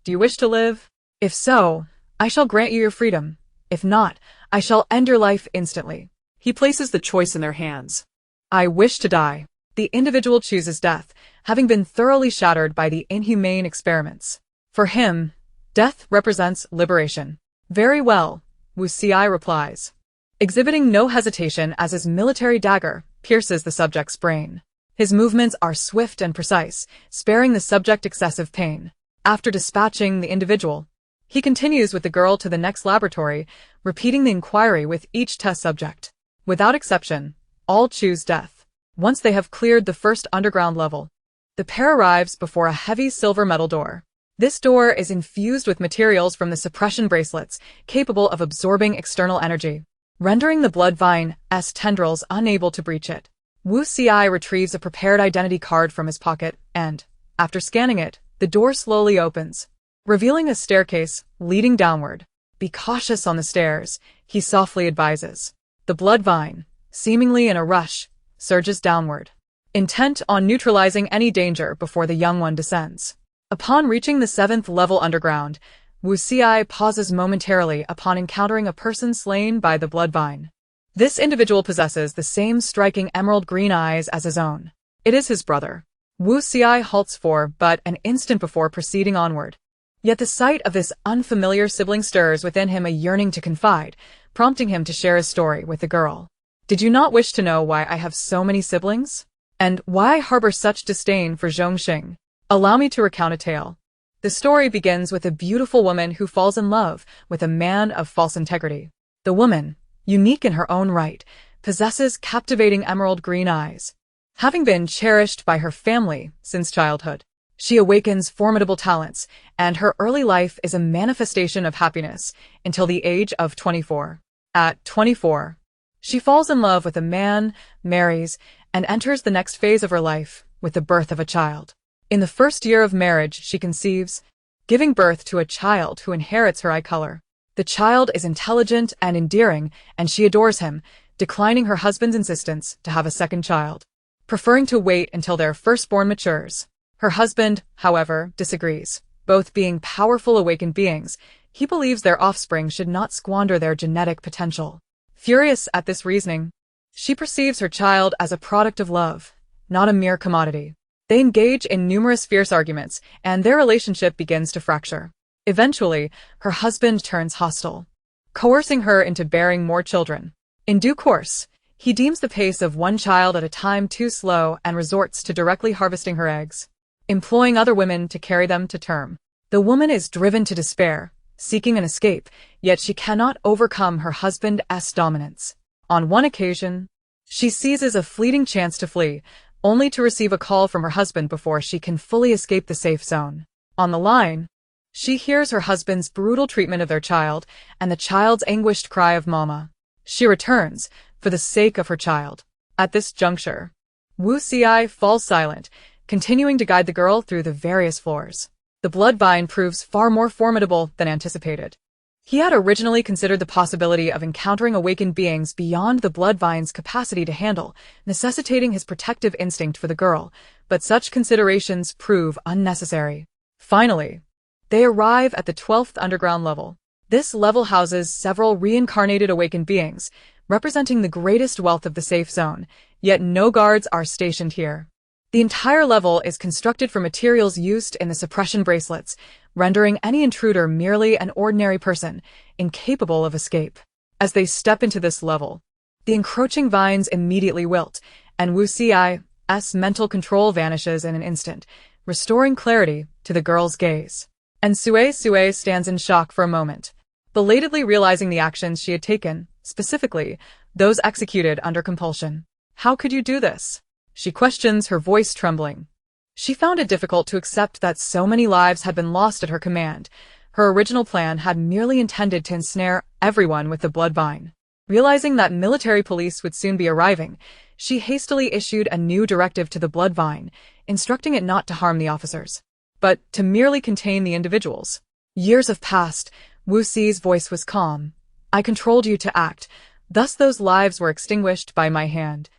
Do you wish to live? If so, I shall grant you your freedom. If not, I shall end your life instantly. He places the choice in their hands. I wish to die. The individual chooses death, having been thoroughly shattered by the inhumane experiments. For him, death represents liberation. Very well, Wuzi replies, exhibiting no hesitation as his military dagger pierces the subject's brain. His movements are swift and precise, sparing the subject excessive pain. After dispatching the individual, he continues with the girl to the next laboratory, repeating the inquiry with each test subject. Without exception, all choose death. Once they have cleared the first underground level, the pair arrives before a heavy silver metal door. This door is infused with materials from the suppression bracelets, capable of absorbing external energy, rendering the blood vine's tendrils unable to breach it. Wuzi retrieves a prepared identity card from his pocket and, after scanning it, the door slowly opens, revealing a staircase leading downward. Be cautious on the stairs, he softly advises. The blood vine, seemingly in a rush, surges downward, intent on neutralizing any danger before the young one descends. Upon reaching the 7th level underground, Suisui pauses momentarily upon encountering a person slain by the bloodvine. This individual possesses the same striking emerald green eyes as his own. It is his brother. Suisui halts for but an instant before proceeding onward. Yet the sight of this unfamiliar sibling stirs within him a yearning to confide, prompting him to share his story with the girl. Did you not wish to know why I have so many siblings? And why I harbor such disdain for Zhongxing? Allow me to recount a tale. The story begins with a beautiful woman who falls in love with a man of false integrity. The woman, unique in her own right, possesses captivating emerald green eyes. Having been cherished by her family since childhood, she awakens formidable talents, and her early life is a manifestation of happiness until the age of 24. At 24, she falls in love with a man, marries, and enters the next phase of her life with the birth of a child. In the first year of marriage, she conceives, giving birth to a child who inherits her eye color. The child is intelligent and endearing, and she adores him, declining her husband's insistence to have a second child, preferring to wait until their firstborn matures. Her husband, however, disagrees. Both being powerful awakened beings, he believes their offspring should not squander their genetic potential. Furious at this reasoning, she perceives her child as a product of love, not a mere commodity. They engage in numerous fierce arguments, and their relationship begins to fracture. Eventually, her husband turns hostile, coercing her into bearing more children. In due course, he deems the pace of one child at a time too slow and resorts to directly harvesting her eggs, employing other women to carry them to term. The woman is driven to despair, seeking an escape, yet she cannot overcome her husband's dominance. On one occasion, she seizes a fleeting chance to flee, only to receive a call from her husband before she can fully escape the safe zone. On the line, she hears her husband's brutal treatment of their child and the child's anguished cry of mama. She returns, for the sake of her child. At this juncture, Suisui falls silent, continuing to guide the girl through the various floors. The bloodvine proves far more formidable than anticipated. He had originally considered the possibility of encountering awakened beings beyond the bloodvine's capacity to handle, necessitating his protective instinct for the girl, but such considerations prove unnecessary. Finally, they arrive at the 12th underground level. This level houses several reincarnated awakened beings, representing the greatest wealth of the safe zone, yet no guards are stationed here. The entire level is constructed from materials used in the suppression bracelets, rendering any intruder merely an ordinary person, incapable of escape. As they step into this level, the encroaching vines immediately wilt, and Suisui's mental control vanishes in an instant, restoring clarity to the girl's gaze. And Suisui stands in shock for a moment, belatedly realizing the actions she had taken, specifically, those executed under compulsion. How could you do this? She questions, her voice trembling. She found it difficult to accept that so many lives had been lost at her command. Her original plan had merely intended to ensnare everyone with the bloodvine. Realizing that military police would soon be arriving, she hastily issued a new directive to the bloodvine, instructing it not to harm the officers, but to merely contain the individuals. Years have passed. Wuxi's voice was calm. I controlled you to act, thus those lives were extinguished by my hand.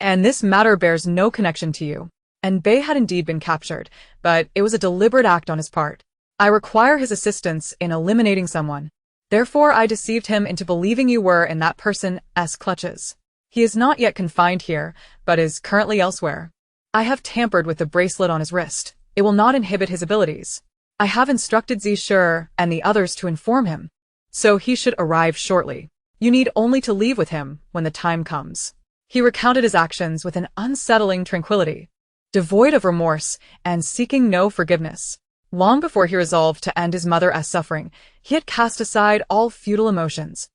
And this matter bears no connection to you. And Bei had indeed been captured, but it was a deliberate act on his part. I require his assistance in eliminating someone. Therefore I deceived him into believing you were in that person's clutches. He is not yet confined here, but is currently elsewhere. I have tampered with the bracelet on his wrist. It will not inhibit his abilities. I have instructed Zishur and the others to inform him, so he should arrive shortly. You need only to leave with him when the time comes. He recounted his actions with an unsettling tranquility, devoid of remorse and seeking no forgiveness. Long before he resolved to end his mother's suffering, he had cast aside all futile emotions,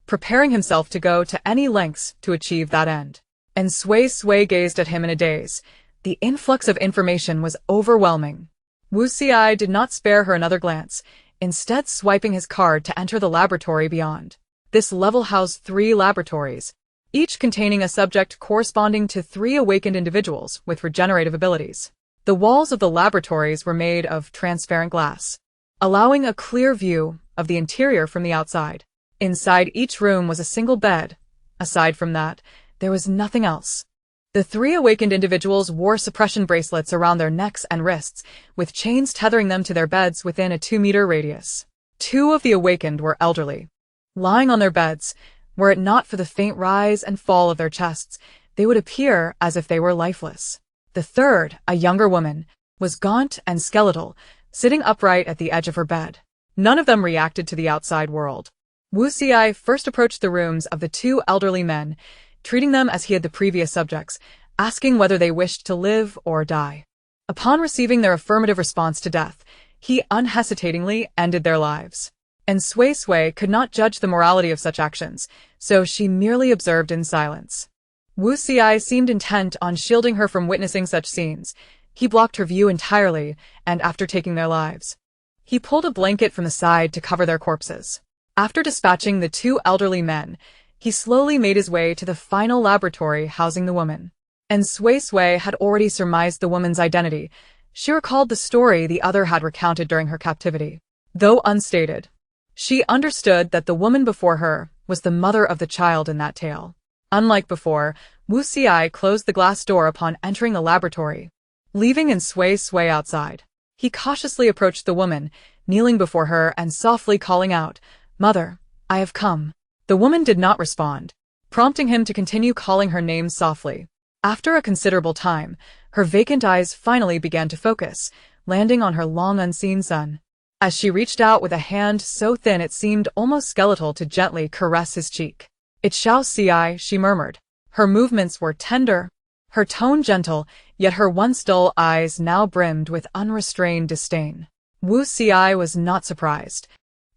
preparing himself to go to any lengths to achieve that end. And Suisui gazed at him in a daze. The influx of information was overwhelming. Wuxi did not spare her another glance, instead swiping his card to enter the laboratory beyond. This level housed 3 laboratories, each containing a subject corresponding to 3 awakened individuals with regenerative abilities. The walls of the laboratories were made of transparent glass, allowing a clear view of the interior from the outside. Inside each room was a single bed. Aside from that, there was nothing else. The three awakened individuals wore suppression bracelets around their necks and wrists, with chains tethering them to their beds within a 2-meter radius. 2 of the awakened were elderly. Lying on their beds, were it not for the faint rise and fall of their chests, they would appear as if they were lifeless. The third, a younger woman, was gaunt and skeletal, sitting upright at the edge of her bed. None of them reacted to the outside world. Suisui first approached the rooms of the 2 elderly men, treating them as he had the previous subjects, asking whether they wished to live or die. Upon receiving their affirmative response to death, he unhesitatingly ended their lives. And Suisui could not judge the morality of such actions, so she merely observed in silence. Suisui seemed intent on shielding her from witnessing such scenes. He blocked her view entirely, and after taking their lives, he pulled a blanket from the side to cover their corpses. After dispatching the 2 elderly men, he slowly made his way to the final laboratory housing the woman. And Suisui had already surmised the woman's identity. She recalled the story the other had recounted during her captivity. Though unstated, she understood that the woman before her was the mother of the child in that tale. Unlike before, Suisui closed the glass door upon entering the laboratory, leaving Suisui outside. He cautiously approached the woman, kneeling before her and softly calling out, "Mother, I have come." The woman did not respond, prompting him to continue calling her name softly. After a considerable time, her vacant eyes finally began to focus, landing on her long unseen son. As she reached out with a hand so thin it seemed almost skeletal to gently caress his cheek. "It's Suisui," she murmured. Her movements were tender, her tone gentle, yet her once dull eyes now brimmed with unrestrained disdain. Suisui was not surprised.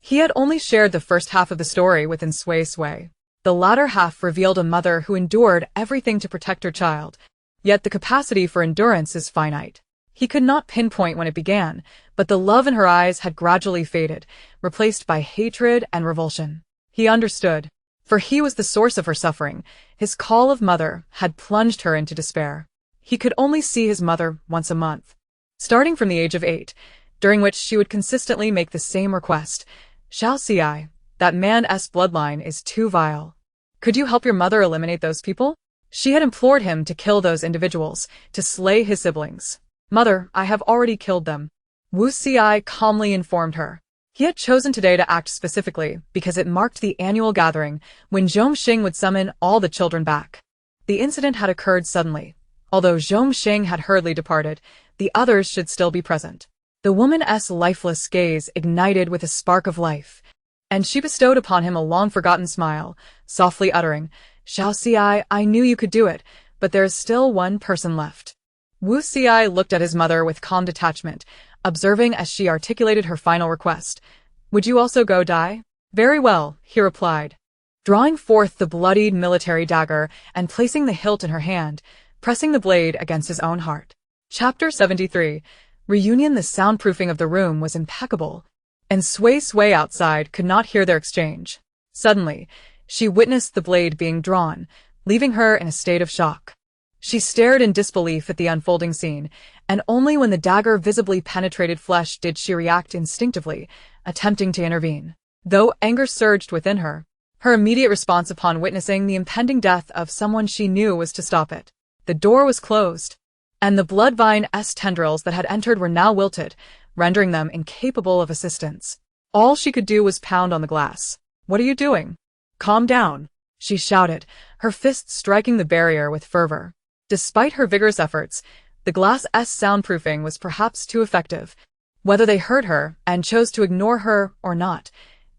He had only shared the first half of the story with Suisui. The latter half revealed a mother who endured everything to protect her child, yet the capacity for endurance is finite. He could not pinpoint when it began, but the love in her eyes had gradually faded, replaced by hatred and revulsion. He understood, for he was the source of her suffering. His call of mother had plunged her into despair. He could only see his mother once a month, starting from the age of 8, during which she would consistently make the same request. "Suisui, that man's bloodline is too vile. Could you help your mother eliminate those people?" She had implored him to kill those individuals, to slay his siblings. "Mother, I have already killed them," Suisui calmly informed her. He had chosen today to act specifically because it marked the annual gathering when Zhongxing would summon all the children back. The incident had occurred suddenly. Although Zhongxing had hurriedly departed, the others should still be present. The woman's lifeless gaze ignited with a spark of life, and she bestowed upon him a long-forgotten smile, softly uttering, "Suisui, I knew you could do it, but there is still one person left." Suisui looked at his mother with calm detachment, observing as she articulated her final request. "Would you also go die?" "Very well," he replied, drawing forth the bloodied military dagger and placing the hilt in her hand, pressing the blade against his own heart. Chapter 73. Reunion. The soundproofing of the room was impeccable, and Suisui outside could not hear their exchange. Suddenly, she witnessed the blade being drawn, leaving her in a state of shock. She stared in disbelief at the unfolding scene, and only when the dagger visibly penetrated flesh did she react instinctively, attempting to intervene. Though anger surged within her, her immediate response upon witnessing the impending death of someone she knew was to stop it. The door was closed, and the bloodvine's tendrils that had entered were now wilted, rendering them incapable of assistance. All she could do was pound on the glass. "What are you doing? Calm down," she shouted, her fists striking the barrier with fervor. Despite her vigorous efforts, the glass's soundproofing was perhaps too effective. Whether they heard her and chose to ignore her or not,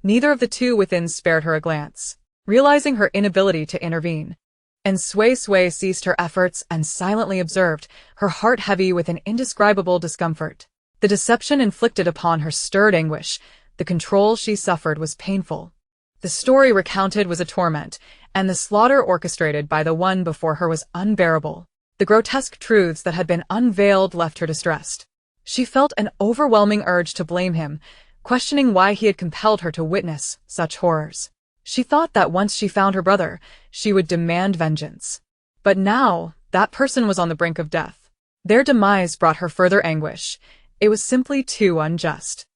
neither of the two within spared her a glance. Realizing her inability to intervene, and Suisui ceased her efforts and silently observed, her heart heavy with an indescribable discomfort. The deception inflicted upon her stirred anguish. The control she suffered was painful. The story recounted was a torment, and the slaughter orchestrated by the one before her was unbearable. The grotesque truths that had been unveiled left her distressed. She felt an overwhelming urge to blame him, questioning why he had compelled her to witness such horrors. She thought that once she found her brother, she would demand vengeance. But now, that person was on the brink of death. Their demise brought her further anguish. It was simply too unjust.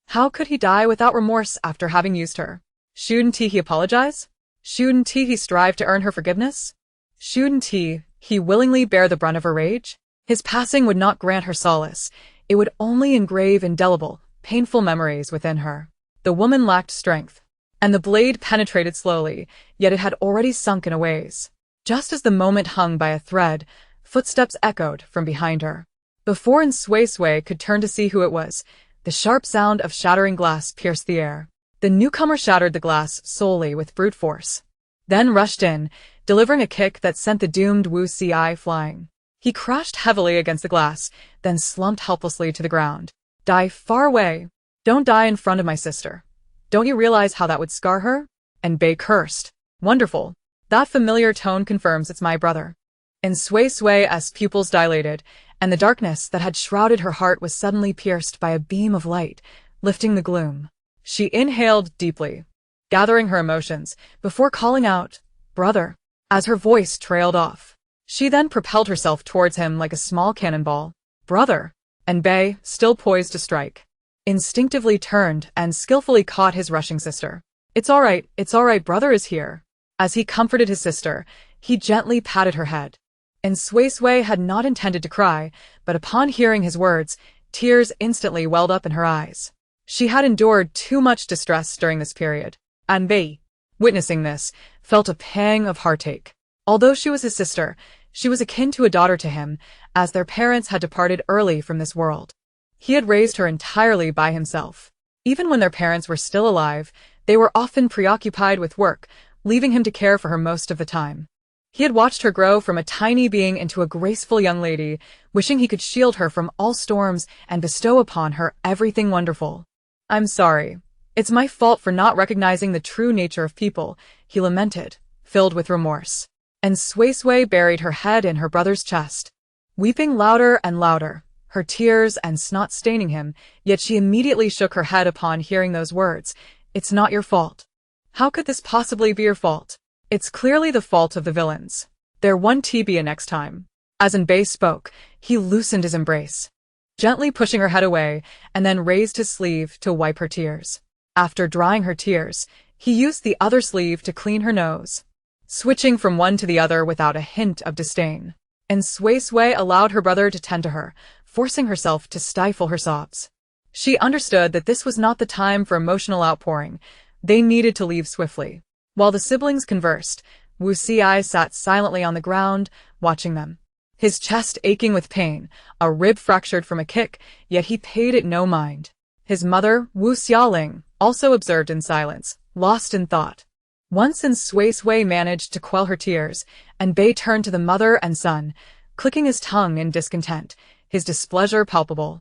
How could he die without remorse after having used her? Shouldn't he apologize? Shouldn't he strive to earn her forgiveness? Shouldn't he he willingly bear the brunt of her rage? His passing would not grant her solace. It would only engrave indelible, painful memories within her. The woman lacked strength, and the blade penetrated slowly, yet it had already sunk in a ways. Just as the moment hung by a thread, footsteps echoed from behind her. Before Suisui could turn to see who it was, the sharp sound of shattering glass pierced the air. The newcomer shattered the glass solely with brute force, then rushed in, delivering a kick that sent the doomed Suisui flying. He crashed heavily against the glass, then slumped helplessly to the ground. Die far away. Don't die in front of my sister. Don't you realize how that would scar her? And Bei cursed. Wonderful. That familiar tone confirms it's my brother. And Suisui's pupils dilated, and the darkness that had shrouded her heart was suddenly pierced by a beam of light, lifting the gloom. She inhaled deeply, gathering her emotions, before calling out, "Brother," as her voice trailed off. She then propelled herself towards him like a small cannonball. "Brother!" And Bei, still poised to strike, instinctively turned and skillfully caught his rushing sister. It's all right, brother is here." As he comforted his sister, he gently patted her head. And Suisui had not intended to cry, but upon hearing his words, tears instantly welled up in her eyes. She had endured too much distress during this period, and Bei, witnessing this, felt a pang of heartache. Although she was his sister, she was akin to a daughter to him, as their parents had departed early from this world. He had raised her entirely by himself. Even when their parents were still alive, they were often preoccupied with work, leaving him to care for her most of the time. He had watched her grow from a tiny being into a graceful young lady, wishing he could shield her from all storms and bestow upon her everything wonderful. "I'm sorry. It's my fault for not recognizing the true nature of people," he lamented, filled with remorse. And Suisui buried her head in her brother's chest, weeping louder and louder, her tears and snot staining him, yet she immediately shook her head upon hearing those words. "It's not your fault. How could this possibly be your fault? It's clearly the fault of the villains. There won't be a next time." As Bei spoke, he loosened his embrace, gently pushing her head away, and then raised his sleeve to wipe her tears. After drying her tears, he used the other sleeve to clean her nose, switching from one to the other without a hint of disdain. And Suisui allowed her brother to tend to her, forcing herself to stifle her sobs. She understood that this was not the time for emotional outpouring. They needed to leave swiftly. While the siblings conversed, Suisui sat silently on the ground, watching them. His chest aching with pain, a rib fractured from a kick, yet he paid it no mind. His mother, Xiaoling, also observed in silence, lost in thought. Once Suisui managed to quell her tears, and Bei turned to the mother and son, clicking his tongue in discontent, his displeasure palpable.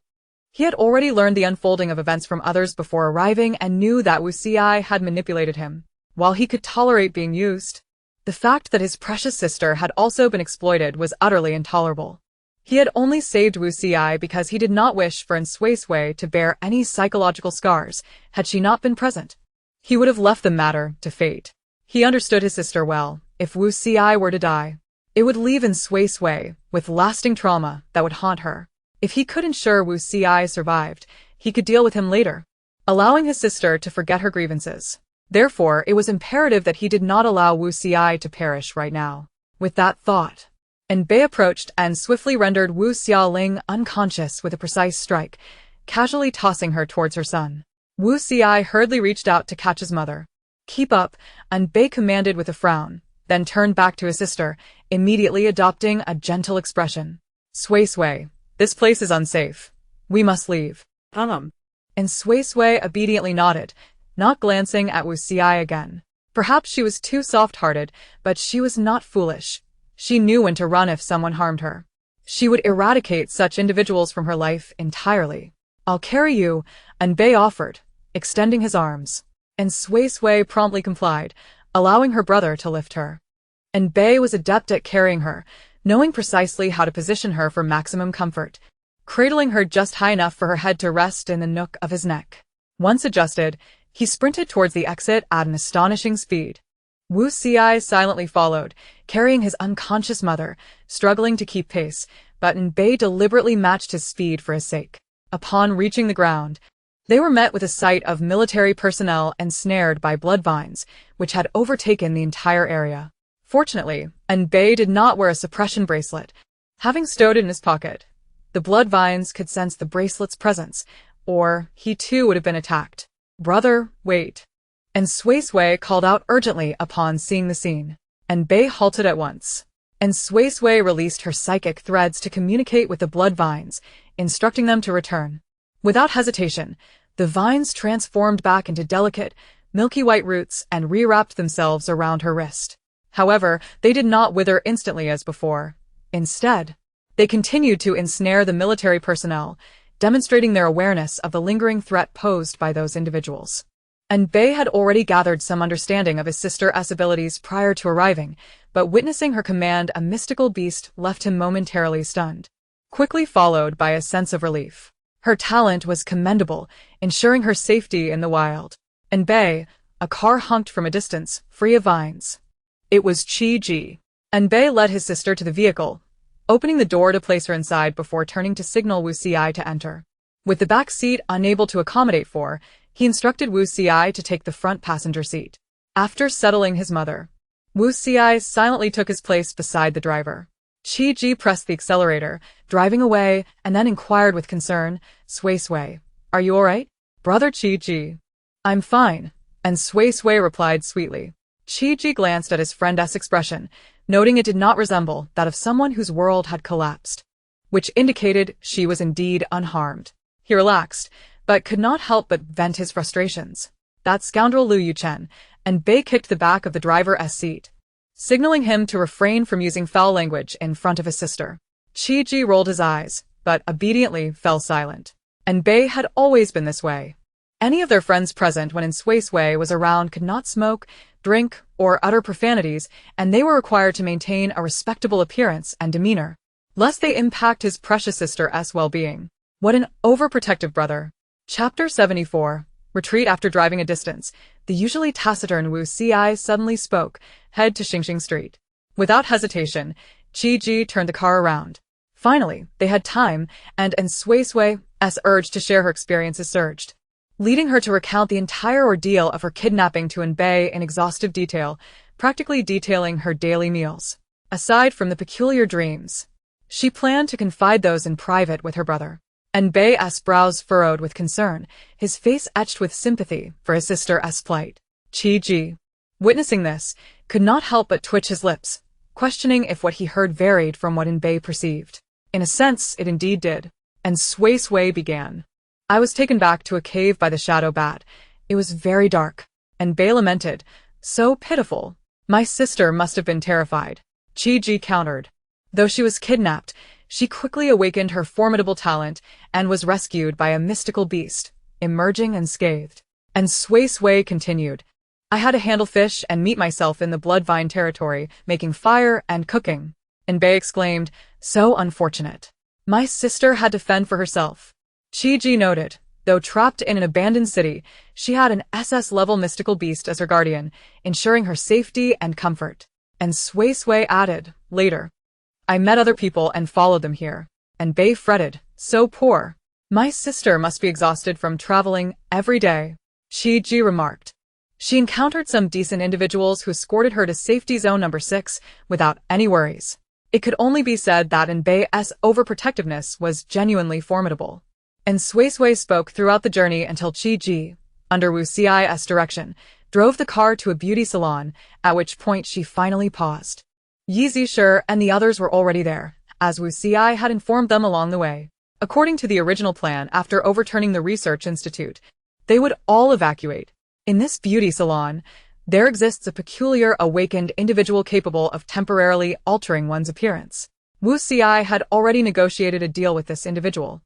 He had already learned the unfolding of events from others before arriving and knew that Suisui had manipulated him. While he could tolerate being used, the fact that his precious sister had also been exploited was utterly intolerable. He had only saved Suisui because he did not wish for Suisui to bear any psychological scars. Had she not been present, he would have left the matter to fate. He understood his sister well. If Suisui were to die, it would leave Suisui with lasting trauma that would haunt her. If he could ensure Suisui survived, he could deal with him later, allowing his sister to forget her grievances. Therefore, it was imperative that he did not allow Suisui to perish right now. With that thought, Bei approached and swiftly rendered Xiaoling unconscious with a precise strike, casually tossing her towards her son. Suisui hurriedly reached out to catch his mother. "Keep up," Bei commanded with a frown, then turned back to his sister, immediately adopting a gentle expression. "Suisui, this place is unsafe. We must leave." And Suisui obediently nodded, not glancing at Suisui again. Perhaps she was too soft-hearted, but she was not foolish. She knew when to run if someone harmed her. She would eradicate such individuals from her life entirely. "I'll carry you," Bei offered, extending his arms. And Suisui promptly complied, allowing her brother to lift her. And Bei was adept at carrying her, knowing precisely how to position her for maximum comfort, cradling her just high enough for her head to rest in the nook of his neck. Once adjusted, he sprinted towards the exit at an astonishing speed. Suisui silently followed, carrying his unconscious mother, struggling to keep pace, but Bei deliberately matched his speed for his sake. Upon reaching the ground, they were met with a sight of military personnel ensnared by blood vines, which had overtaken the entire area. Fortunately, Bei did not wear a suppression bracelet, having stowed it in his pocket. The blood vines could sense the bracelet's presence, or he too would have been attacked. "Brother, wait." And Suisui called out urgently upon seeing the scene. Bei halted at once. And Suisui released her psychic threads to communicate with the blood vines, instructing them to return. Without hesitation, the vines transformed back into delicate, milky white roots and rewrapped themselves around her wrist. However, they did not wither instantly as before. Instead, they continued to ensnare the military personnel, demonstrating their awareness of the lingering threat posed by those individuals. Bei had already gathered some understanding of his sister's abilities prior to arriving, but witnessing her command a mystical beast left him momentarily stunned, quickly followed by a sense of relief. Her talent was commendable, ensuring her safety in the wild. Bei, a car honked from a distance, free of vines. It was Chi-Ji. Bei led his sister to the vehicle, opening the door to place her inside before turning to signal Suisui to enter. With the back seat unable to accommodate for, he instructed Suisui to take the front passenger seat. After settling his mother, Suisui silently took his place beside the driver. Chi-Ji pressed the accelerator, driving away, and then inquired with concern, "Suisui, are you alright?" "Brother Chi-Ji." "I'm fine," and Suisui replied sweetly. Chi-Ji glanced at his friend's expression, noting it did not resemble that of someone whose world had collapsed, which indicated she was indeed unharmed. He relaxed, but could not help but vent his frustrations. That scoundrel Liu Yuchen, and Bei kicked the back of the driver's seat, signaling him to refrain from using foul language in front of his sister. Chi-Ji rolled his eyes, but obediently fell silent. And Bei had always been this way. Any of their friends present when Suisui was around could not smoke, drink, or utter profanities, and they were required to maintain a respectable appearance and demeanor, lest they impact his precious sister's well-being. What an overprotective brother. Chapter 74. Retreat. After driving a distance, the usually taciturn Suisui suddenly spoke, "Head to Xingxing Street." Without hesitation, Chi-Ji turned the car around. Finally, they had time, and Suisui's urge to share her experiences surged, leading her to recount the entire ordeal of her kidnapping to Bei in exhaustive detail, practically detailing her daily meals. Aside from the peculiar dreams, she planned to confide those in private with her brother. Bei's brows furrowed with concern, his face etched with sympathy for his sister's plight. Chi-Ji, witnessing this, could not help but twitch his lips, questioning if what he heard varied from what Bei perceived. In a sense, it indeed did. And Suisui began. "I was taken back to a cave by the shadow bat. It was very dark." And Bei lamented, "So pitiful. My sister must have been terrified." Chi-Ji countered. Though she was kidnapped, she quickly awakened her formidable talent and was rescued by a mystical beast, emerging unscathed. And Suisui continued, "I had to handle fish and meat myself in the bloodvine territory, making fire and cooking." And Bei exclaimed, "So unfortunate. My sister had to fend for herself." Chi-Ji noted, though trapped in an abandoned city, she had an SS-level mystical beast as her guardian, ensuring her safety and comfort. And Suisui added, later, "I met other people and followed them here." And Bei fretted, "So poor. My sister must be exhausted from traveling every day." Chi-Ji remarked. She encountered some decent individuals who escorted her to safety zone number 6 without any worries. It could only be said that Bei's overprotectiveness was genuinely formidable. And Suisui spoke throughout the journey until Chi-Ji, under Sui's direction, drove the car to a beauty salon, at which point she finally paused. Yi Zishur and the others were already there, as Suisui had informed them along the way. According to the original plan, after overturning the research institute, they would all evacuate. In this beauty salon, there exists a peculiar awakened individual capable of temporarily altering one's appearance. Suisui had already negotiated a deal with this individual,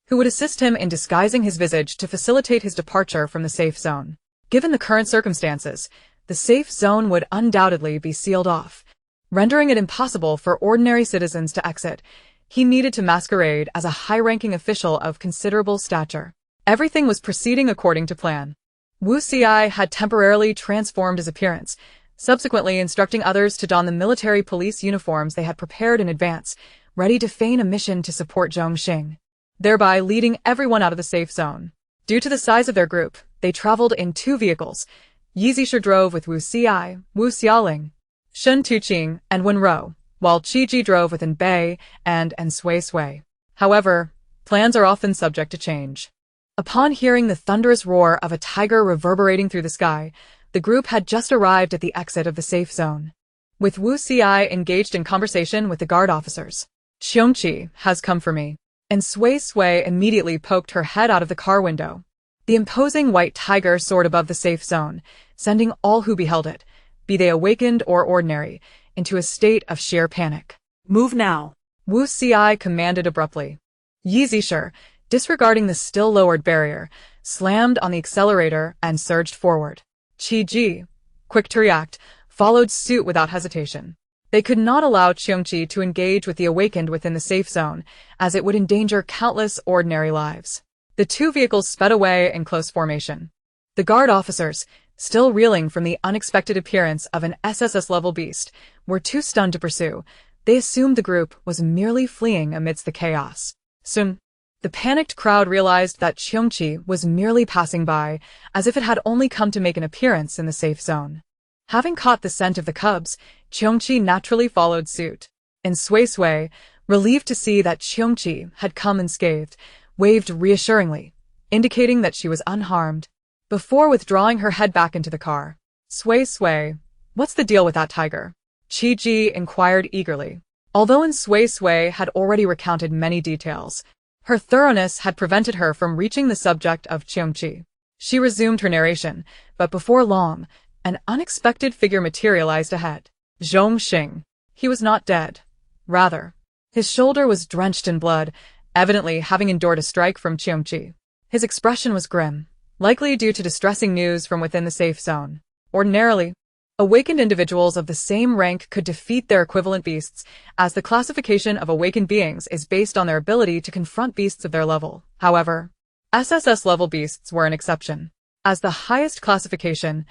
who would assist him in disguising his visage to facilitate his departure from the safe zone. Given the current circumstances, the safe zone would undoubtedly be sealed off, rendering it impossible for ordinary citizens to exit. He needed to masquerade as a high-ranking official of considerable stature. Everything was proceeding according to plan. Suisui had temporarily transformed his appearance, subsequently instructing others to don the military police uniforms they had prepared in advance, ready to feign a mission to support Zhongxing, thereby leading everyone out of the safe zone. Due to the size of their group, they traveled in 2 vehicles. Yi Zishur drove with Suisui, Wu Xiaoling, Shun Tuqing and Wenro, while Qi drove within Bei and Suisui. However, plans are often subject to change. Upon hearing the thunderous roar of a tiger reverberating through the sky, the group had just arrived at the exit of the safe zone. With Wu Xi engaged in conversation with the guard officers. Qiongqi has come for me. And Suisui immediately poked her head out of the car window. The imposing white tiger soared above the safe zone, sending all who beheld it, be they awakened or ordinary, into a state of sheer panic. Move now. Wu Xi commanded abruptly. Yi Zisher, disregarding the still lowered barrier, slammed on the accelerator and surged forward. Qi Ji, quick to react, followed suit without hesitation. They could not allow Qiongqi to engage with the awakened within the safe zone, as it would endanger countless ordinary lives. The two vehicles sped away in close formation. The guard officers, still reeling from the unexpected appearance of an SSS-level beast, were too stunned to pursue. They assumed the group was merely fleeing amidst the chaos. Soon, the panicked crowd realized that Qiongqi was merely passing by, as if it had only come to make an appearance in the safe zone. Having caught the scent of the cubs, Qiongqi naturally followed suit. And Suisui, relieved to see that Qiongqi had come unscathed, waved reassuringly, indicating that she was unharmed. Before withdrawing her head back into the car, Suisui, what's the deal with that tiger? Qi Ji inquired eagerly. Although Suisui had already recounted many details, her thoroughness had prevented her from reaching the subject of Qiongqi. She resumed her narration, but before long, an unexpected figure materialized ahead. Zhongxing. He was not dead. Rather, his shoulder was drenched in blood, evidently having endured a strike from Qiongqi. His expression was grim, likely due to distressing news from within the safe zone. Ordinarily, awakened individuals of the same rank could defeat their equivalent beasts, as the classification of awakened beings is based on their ability to confront beasts of their level. However, SSS-level beasts were an exception. As the highest classification,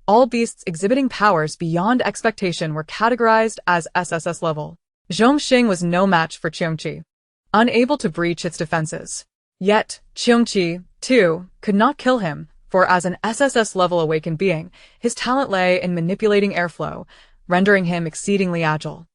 all beasts exhibiting powers beyond expectation were categorized as SSS level. Zhongxing was no match for Qiongqi, unable to breach its defenses. Yet, Qiongqi, too, could not kill him, for as an SSS-level awakened being, his talent lay in manipulating airflow, rendering him exceedingly agile.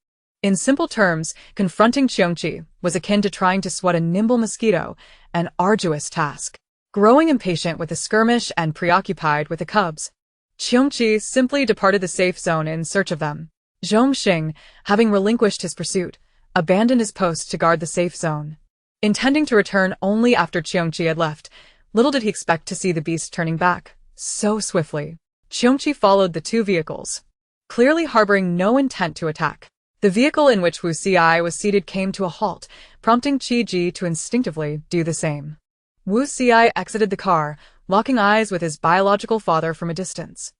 In simple terms, confronting Qiongqi was akin to trying to swat a nimble mosquito, an arduous task. Growing impatient with the skirmish and preoccupied with the cubs, Qiongqi simply departed the safe zone in search of them. Zhongxing, having relinquished his pursuit, abandoned his post to guard the safe zone. Intending to return only after Qiongqi had left, little did he expect to see the beast turning back so swiftly. Qiongqi followed the two vehicles, clearly harboring no intent to attack. The vehicle in which Wu Xi was seated came to a halt, prompting Qi Ji to instinctively do the same. Wu Xi exited the car, locking eyes with his biological father from a distance.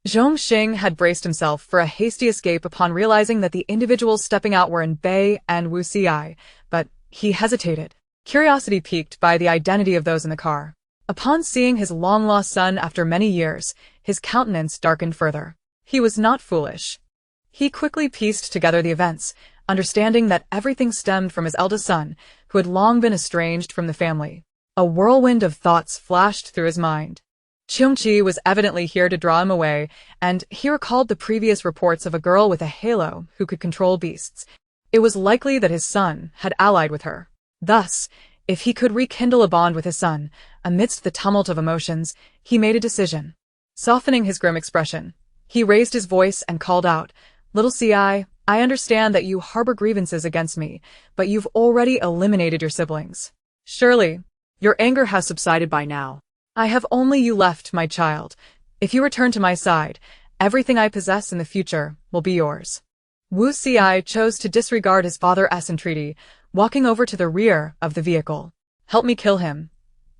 Zhongxing had braced himself for a hasty escape upon realizing that the individuals stepping out were in Bei and Wu Xi, but he hesitated, curiosity piqued by the identity of those in the car. Upon seeing his long-lost son after many years, his countenance darkened further. He was not foolish. He quickly pieced together the events, understanding that everything stemmed from his eldest son, who had long been estranged from the family. A whirlwind of thoughts flashed through his mind. Qiongqi was evidently here to draw him away, and he recalled the previous reports of a girl with a halo who could control beasts. It was likely that his son had allied with her. Thus, if he could rekindle a bond with his son, amidst the tumult of emotions, he made a decision. Softening his grim expression, he raised his voice and called out, "Little Ci, I understand that you harbor grievances against me, but you've already eliminated your siblings. Surely, your anger has subsided by now. I have only you left, my child. If you return to my side, everything I possess in the future will be yours." Wu Xi chose to disregard his father's entreaty, walking over to the rear of the vehicle. "Help me kill him.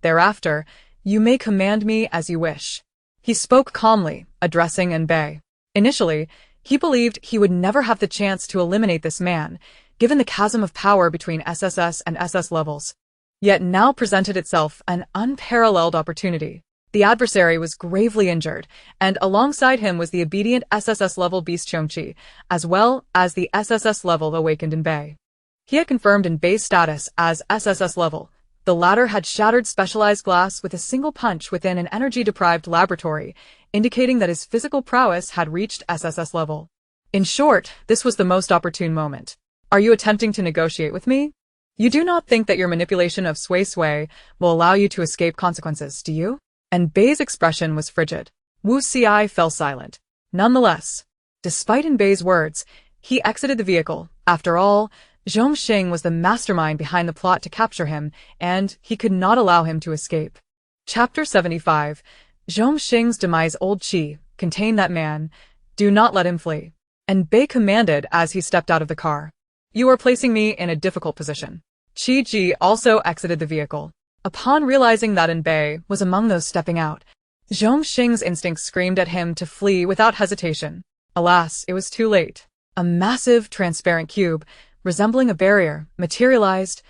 Thereafter, you may command me as you wish." He spoke calmly, addressing Bei. Initially, he believed he would never have the chance to eliminate this man, given the chasm of power between SSS and SS levels. Yet now presented itself an unparalleled opportunity. The adversary was gravely injured, and alongside him was the obedient SSS-level beast Qiongqi, as well as the SSS-level awakened in Bei. He had confirmed in Bei's status as SSS-level. The latter had shattered specialized glass with a single punch within an energy-deprived laboratory, indicating that his physical prowess had reached SSS level. In short, this was the most opportune moment. Are you attempting to negotiate with me? You do not think that your manipulation of Suisui will allow you to escape consequences, do you? And Bei's expression was frigid. Wu Xi fell silent. Nonetheless, despite Bei's words, he exited the vehicle. After all, Zhongxing was the mastermind behind the plot to capture him, and he could not allow him to escape. Chapter 75. Zhongxing's demise. Old Qi, contain that man. Do not let him flee. And Bei commanded as he stepped out of the car. You are placing me in a difficult position. Qi Ji also exited the vehicle. Upon realizing that Bei was among those stepping out, Zhongxing's instincts screamed at him to flee without hesitation. Alas, it was too late. A massive, transparent cube, resembling a barrier, materialized,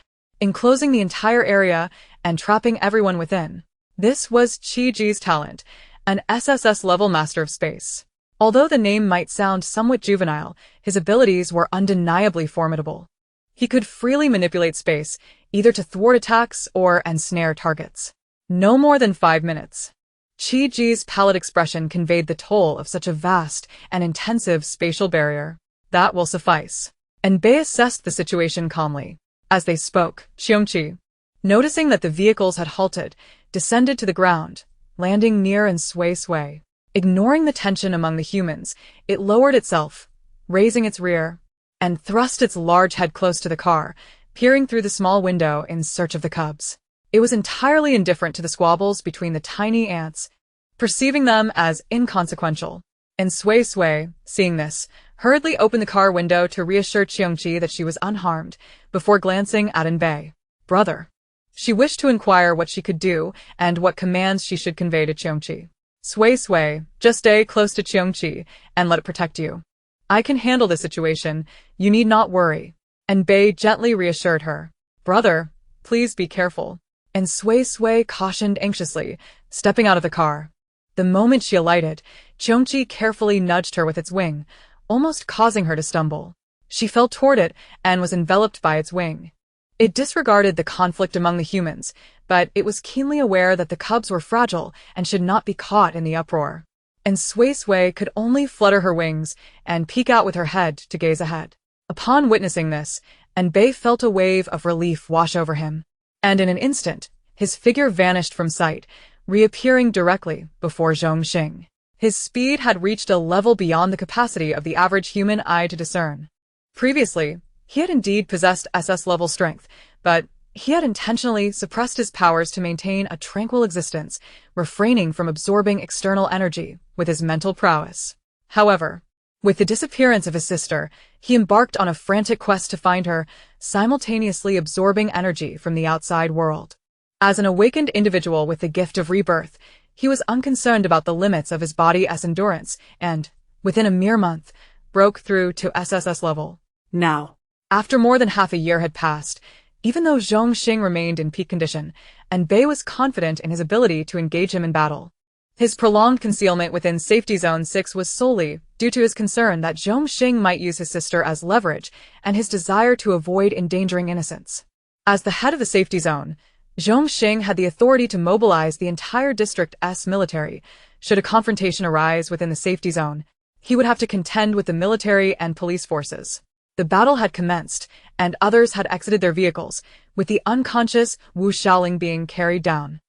enclosing the entire area and trapping everyone within. This was Qi Ji's talent, an SSS-level master of space. Although the name might sound somewhat juvenile, his abilities were undeniably formidable. He could freely manipulate space, either to thwart attacks or ensnare targets. No more than 5 minutes. Qi Ji's pallid expression conveyed the toll of such a vast and intensive spatial barrier. That will suffice. And Bei assessed the situation calmly. As they spoke, Xiongqi, noticing that the vehicles had halted, descended to the ground, landing near and Suisui. Ignoring the tension among the humans, it lowered itself, raising its rear, and thrust its large head close to the car, peering through the small window in search of the cubs. It was entirely indifferent to the squabbles between the tiny ants, perceiving them as inconsequential. And Suisui, seeing this, hurriedly opened the car window to reassure Xiongqi that she was unharmed, before glancing at Bei. Brother. She wished to inquire what she could do and what commands she should convey to Xiongqi. Suisui, just stay close to Xiongqi and let it protect you. I can handle the situation, you need not worry. And Bei gently reassured her. Brother, please be careful. And Suisui cautioned anxiously, stepping out of the car. The moment she alighted, Xiongqi carefully nudged her with its wing, almost causing her to stumble. She fell toward it and was enveloped by its wing. It disregarded the conflict among the humans, but it was keenly aware that the cubs were fragile and should not be caught in the uproar. And Suisui could only flutter her wings and peek out with her head to gaze ahead. Upon witnessing this, Bei felt a wave of relief wash over him, and in an instant, his figure vanished from sight, reappearing directly before Zhongxing. His speed had reached a level beyond the capacity of the average human eye to discern. Previously, he had indeed possessed SS-level strength, but he had intentionally suppressed his powers to maintain a tranquil existence, refraining from absorbing external energy with his mental prowess. However, with the disappearance of his sister, he embarked on a frantic quest to find her, simultaneously absorbing energy from the outside world. As an awakened individual with the gift of rebirth, he was unconcerned about the limits of his body's endurance and, within a mere month, broke through to SSS level. Now, after more than half a year had passed, even though Zhongxing remained in peak condition, Bei was confident in his ability to engage him in battle. His prolonged concealment within Safety Zone 6 was solely due to his concern that Zhongxing might use his sister as leverage and his desire to avoid endangering innocents. As the head of the Safety Zone, Zhongxing had the authority to mobilize the entire district's military. Should a confrontation arise within the Safety Zone, he would have to contend with the military and police forces. The battle had commenced, and others had exited their vehicles, with the unconscious Wu Xiaoling being carried down.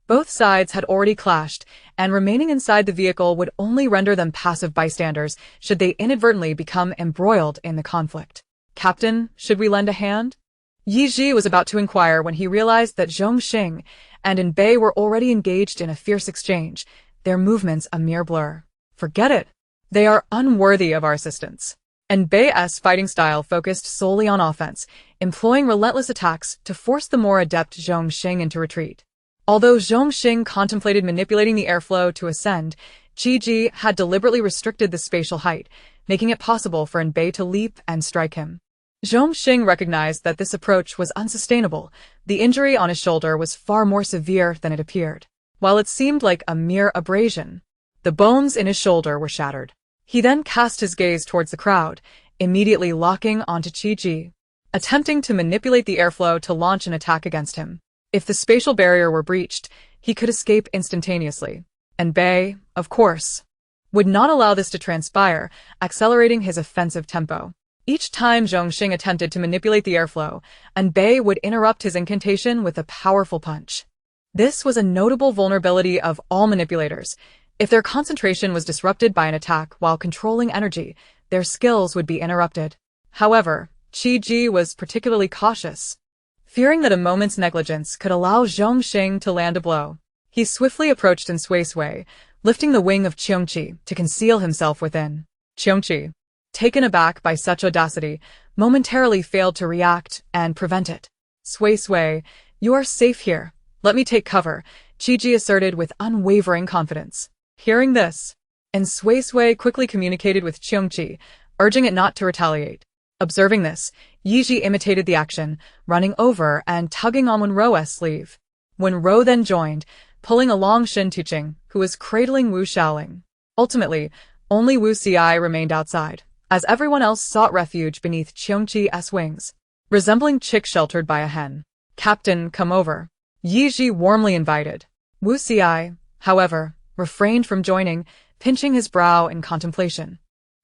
Both sides had already clashed, and remaining inside the vehicle would only render them passive bystanders should they inadvertently become embroiled in the conflict. Captain, should we lend a hand? Yi Ji was about to inquire when he realized that Zhongxing and Bei were already engaged in a fierce exchange, their movements a mere blur. Forget it. They are unworthy of our assistance. And Bei's fighting style focused solely on offense, employing relentless attacks to force the more adept Zhongxing into retreat. Although Zhongxing contemplated manipulating the airflow to ascend, Qi Ji had deliberately restricted the spatial height, making it possible for Bei to leap and strike him. Zhongxing recognized that this approach was unsustainable. The injury on his shoulder was far more severe than it appeared. While it seemed like a mere abrasion, the bones in his shoulder were shattered. He then cast his gaze towards the crowd, immediately locking onto Qi Ji, attempting to manipulate the airflow to launch an attack against him. If the spatial barrier were breached, he could escape instantaneously. And Bei, of course, would not allow this to transpire, accelerating his offensive tempo. Each time Zhongxing attempted to manipulate the airflow, Anbei would interrupt his incantation with a powerful punch. This was a notable vulnerability of all manipulators. If their concentration was disrupted by an attack while controlling energy, their skills would be interrupted. However, Qi was particularly cautious. Fearing that a moment's negligence could allow Zhongxing to land a blow, he swiftly approached in Suisui, lifting the wing of Qiongqi to conceal himself within. Qiongqi, taken aback by such audacity, momentarily failed to react and prevent it. Suisui, you are safe here. Let me take cover, Qi asserted with unwavering confidence. Hearing this, and Suisui quickly communicated with Qiongqi, urging it not to retaliate. Observing this, Yiji imitated the action, running over and tugging on Wenrou's sleeve. Wenrou then joined, pulling along Shen Tuqing, who was cradling Wu Shaoling. Ultimately, only Wu Xi remained outside, as everyone else sought refuge beneath Qiongqi's wings, resembling chick sheltered by a hen. Captain, come over. Yiji warmly invited. Wu Xi, however, refrained from joining, pinching his brow in contemplation,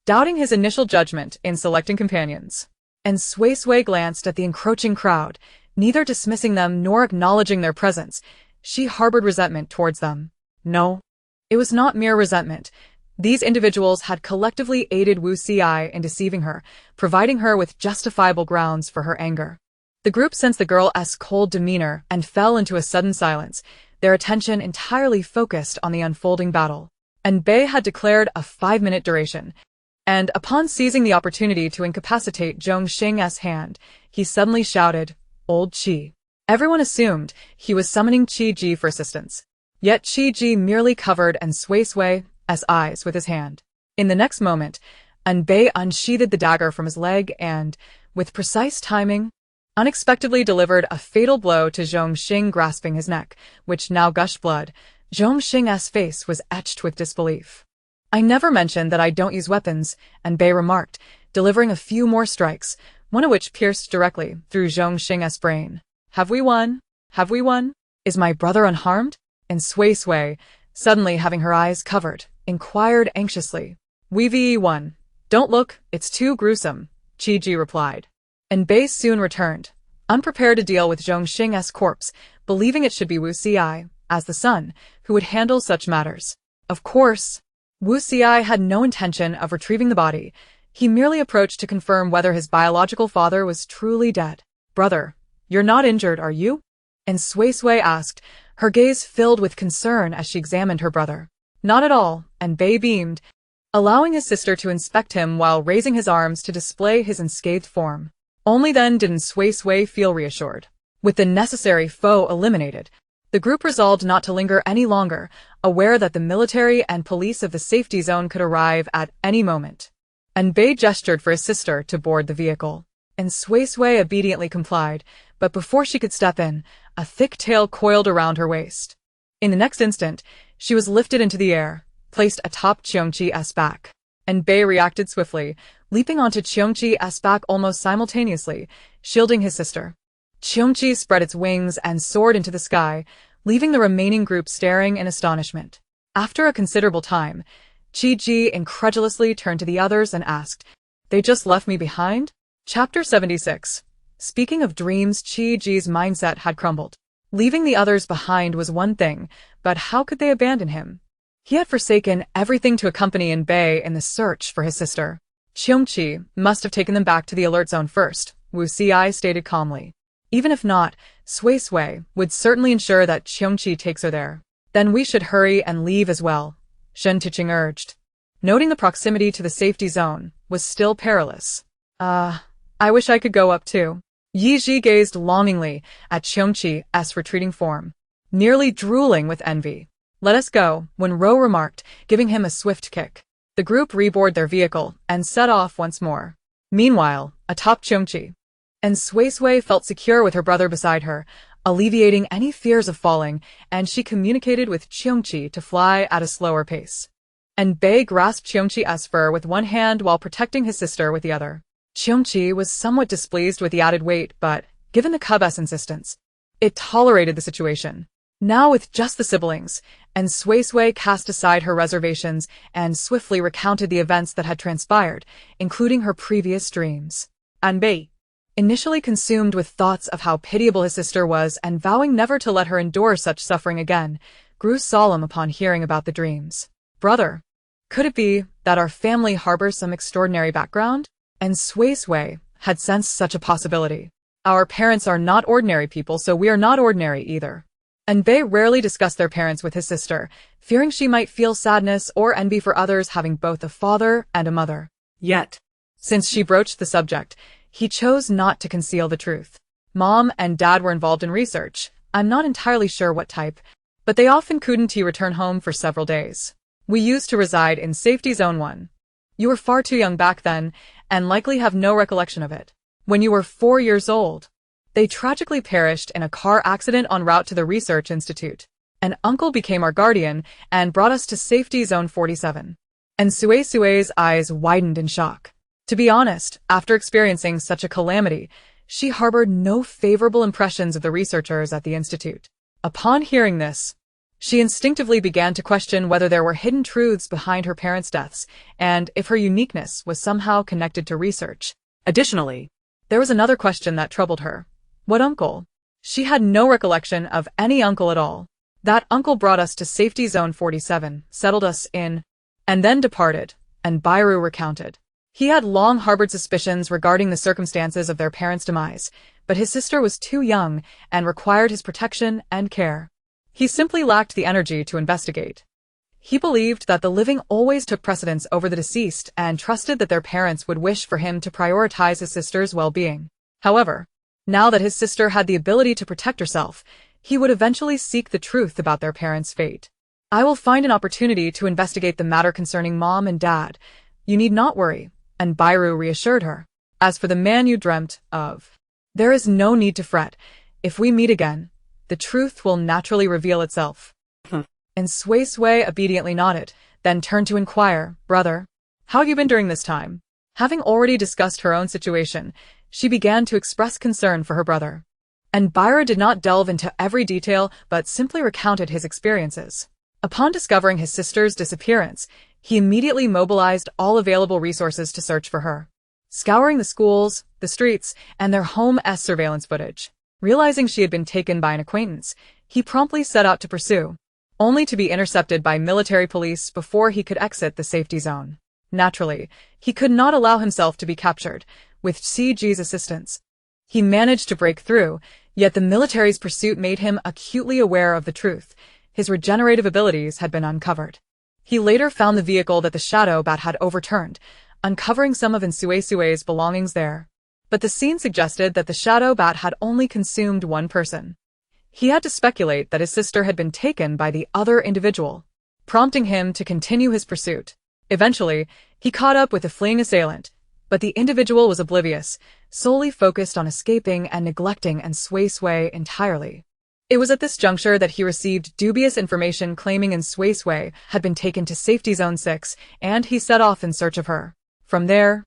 doubting his initial judgment in selecting companions. And Suisui glanced at the encroaching crowd, neither dismissing them nor acknowledging their presence. She harbored resentment towards them. No, it was not mere resentment. These individuals had collectively aided Wu Xi in deceiving her, providing her with justifiable grounds for her anger. The group sensed the girl's cold demeanor and fell into a sudden silence, their attention entirely focused on the unfolding battle. Anbei had declared a 5-minute duration, and upon seizing the opportunity to incapacitate Zhongxing's hand, he suddenly shouted, "Old Qi." Everyone assumed he was summoning Qi for assistance. Yet Qi merely covered and Suisui's eyes with his hand. In the next moment, Anbei unsheathed the dagger from his leg and, with precise timing, unexpectedly delivered a fatal blow to Zhongxing, grasping his neck, which now gushed blood. Zhongxing's face was etched with disbelief. I never mentioned that I don't use weapons, Anbei remarked, delivering a few more strikes, one of which pierced directly through Zhongxing's brain. Have we won? Have we won? Is my brother unharmed? And Suisui, suddenly having her eyes covered, inquired anxiously. We've won. Don't look, it's too gruesome, Qi replied. Anbei soon returned, unprepared to deal with Zhongxing's corpse, believing it should be Wu Xi, as the son, who would handle such matters. Of course, Wu Xi had no intention of retrieving the body. He merely approached to confirm whether his biological father was truly dead. Brother, you're not injured, are you? And Suisui asked, her gaze filled with concern as she examined her brother. Not at all, Anbei beamed, allowing his sister to inspect him while raising his arms to display his unscathed form. Only then did Suisui feel reassured. With the necessary foe eliminated, the group resolved not to linger any longer, aware that the military and police of the safety zone could arrive at any moment. Anbei gestured for his sister to board the vehicle, and Suisui obediently complied, but before she could step in, a thick tail coiled around her waist. In the next instant, she was lifted into the air, placed atop Qiongqi's back. Anbei reacted swiftly, leaping onto Qiongqi's back almost simultaneously, shielding his sister. Qiongqi spread its wings and soared into the sky, leaving the remaining group staring in astonishment. After a considerable time, Qi incredulously turned to the others and asked, "They just left me behind?" Chapter 76. Speaking of dreams, Qi's mindset had crumbled. Leaving the others behind was one thing, but how could they abandon him? He had forsaken everything to accompany Anbei in the search for his sister. Qiongqi must have taken them back to the alert zone first, Wu Xi stated calmly. Even if not, Suisui would certainly ensure that Qiongqi takes her there. Then we should hurry and leave as well, Shen Tuqing urged. Noting the proximity to the safety zone was still perilous. I wish I could go up too. Yiji gazed longingly at Qiongqi's retreating form, nearly drooling with envy. Let us go, Wenrou remarked, giving him a swift kick. The group reboarded their vehicle and set off once more. Meanwhile, atop Qiongqi, and Suisui felt secure with her brother beside her, alleviating any fears of falling, and she communicated with Qiongqi to fly at a slower pace. Anbei grasped Qiongqi's fur with one hand while protecting his sister with the other. Qiongqi was somewhat displeased with the added weight, but, given the cub's insistence, it tolerated the situation. Now with just the siblings, And Suisui cast aside her reservations and swiftly recounted the events that had transpired, including her previous dreams. Anbei, initially consumed with thoughts of how pitiable his sister was and vowing never to let her endure such suffering again, grew solemn upon hearing about the dreams. Brother, could it be that our family harbors some extraordinary background? And Suisui had sensed such a possibility. Our parents are not ordinary people, so we are not ordinary either. Anbei rarely discussed their parents with his sister, fearing she might feel sadness or envy for others having both a father and a mother. Yet, Since she broached the subject, he chose not to conceal the truth. Mom and Dad were involved in research. I'm not entirely sure what type, but they often couldn't return home for several days. We used to reside in Safety Zone 1. You were far too young back then, and likely have no recollection of it. When you were 4 years old, they tragically perished in a car accident en route to the research institute. An uncle became our guardian and brought us to Safety Zone 47. And Suisui's eyes widened in shock. To be honest, after experiencing such a calamity, she harbored no favorable impressions of the researchers at the institute. Upon hearing this, she instinctively began to question whether there were hidden truths behind her parents' deaths, and if her uniqueness was somehow connected to research. Additionally, there was another question that troubled her. What uncle? She had no recollection of any uncle at all. That uncle brought us to Safety Zone 47, settled us in, and then departed, and Bairu recounted. He had long harbored suspicions regarding the circumstances of their parents' demise, but his sister was too young and required his protection and care. He simply lacked the energy to investigate. He believed that the living always took precedence over the deceased and trusted that their parents would wish for him to prioritize his sister's well-being. However, now that his sister had the ability to protect herself, he would eventually seek the truth about their parents' fate. I will find an opportunity to investigate the matter concerning Mom and Dad. You need not worry, and Bairu reassured her. As for the man you dreamt of, there is no need to fret. If we meet again, the truth will naturally reveal itself. And Suisui obediently nodded, then turned to inquire, Brother, how have you been during this time? Having already discussed her own situation, she began to express concern for her brother. And Bairu did not delve into every detail, but simply recounted his experiences. Upon discovering his sister's disappearance, he immediately mobilized all available resources to search for her, scouring the schools, the streets, and their home-esque surveillance footage. Realizing she had been taken by an acquaintance, he promptly set out to pursue, only to be intercepted by military police before he could exit the safety zone. Naturally, he could not allow himself to be captured. With CG's assistance, he managed to break through, yet the military's pursuit made him acutely aware of the truth. His regenerative abilities had been uncovered. He later found the vehicle that the Shadow Bat had overturned, uncovering some of Suisui's belongings there. But the scene suggested that the Shadow Bat had only consumed one person. He had to speculate that his sister had been taken by the other individual, prompting him to continue his pursuit. Eventually, he caught up with the fleeing assailant, but the individual was oblivious, solely focused on escaping and neglecting Suisui entirely. It was at this juncture that he received dubious information claiming Suisui had been taken to Safety Zone 6, and he set off in search of her. From there,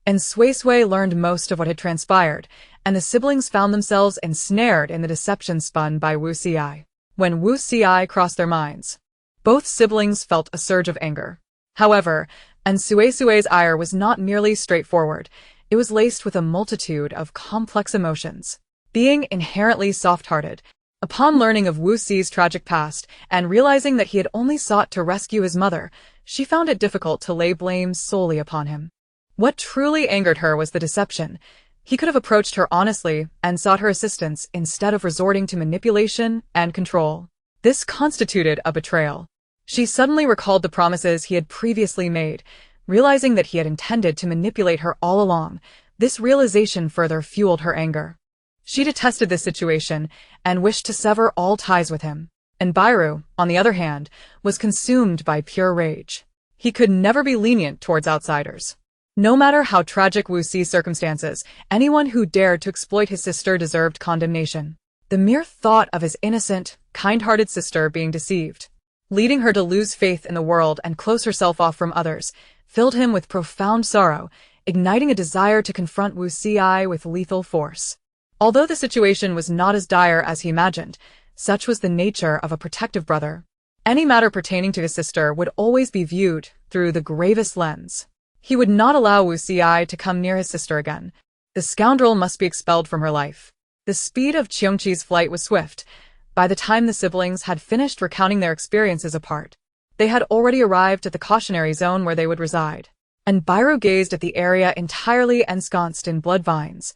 Suisui learned most of what had transpired, and the siblings found themselves ensnared in the deception spun by Wu Xi. When Wu Xi crossed their minds, both siblings felt a surge of anger. However, Suisui's ire was not merely straightforward, it was laced with a multitude of complex emotions. Being inherently soft-hearted, upon learning of Wu Xi's tragic past and realizing that he had only sought to rescue his mother, she found it difficult to lay blame solely upon him. What truly angered her was the deception. He could have approached her honestly and sought her assistance instead of resorting to manipulation and control. This constituted a betrayal. She suddenly recalled the promises he had previously made, realizing that he had intended to manipulate her all along. This realization further fueled her anger. She detested this situation and wished to sever all ties with him. And Bairu, on the other hand, was consumed by pure rage. He could never be lenient towards outsiders. No matter how tragic Wu Xi's circumstances, anyone who dared to exploit his sister deserved condemnation. The mere thought of his innocent, kind-hearted sister being deceived, leading her to lose faith in the world and close herself off from others, filled him with profound sorrow, igniting a desire to confront Wu Xi with lethal force. Although the situation was not as dire as he imagined, such was the nature of a protective brother. Any matter pertaining to his sister would always be viewed through the grievous lens. He would not allow Suisui to come near his sister again. The scoundrel must be expelled from her life. The speed of Cheongchi's flight was swift. By the time the siblings had finished recounting their experiences apart, they had already arrived at the cautionary zone where they would reside. And Bairu gazed at the area entirely ensconced in blood vines,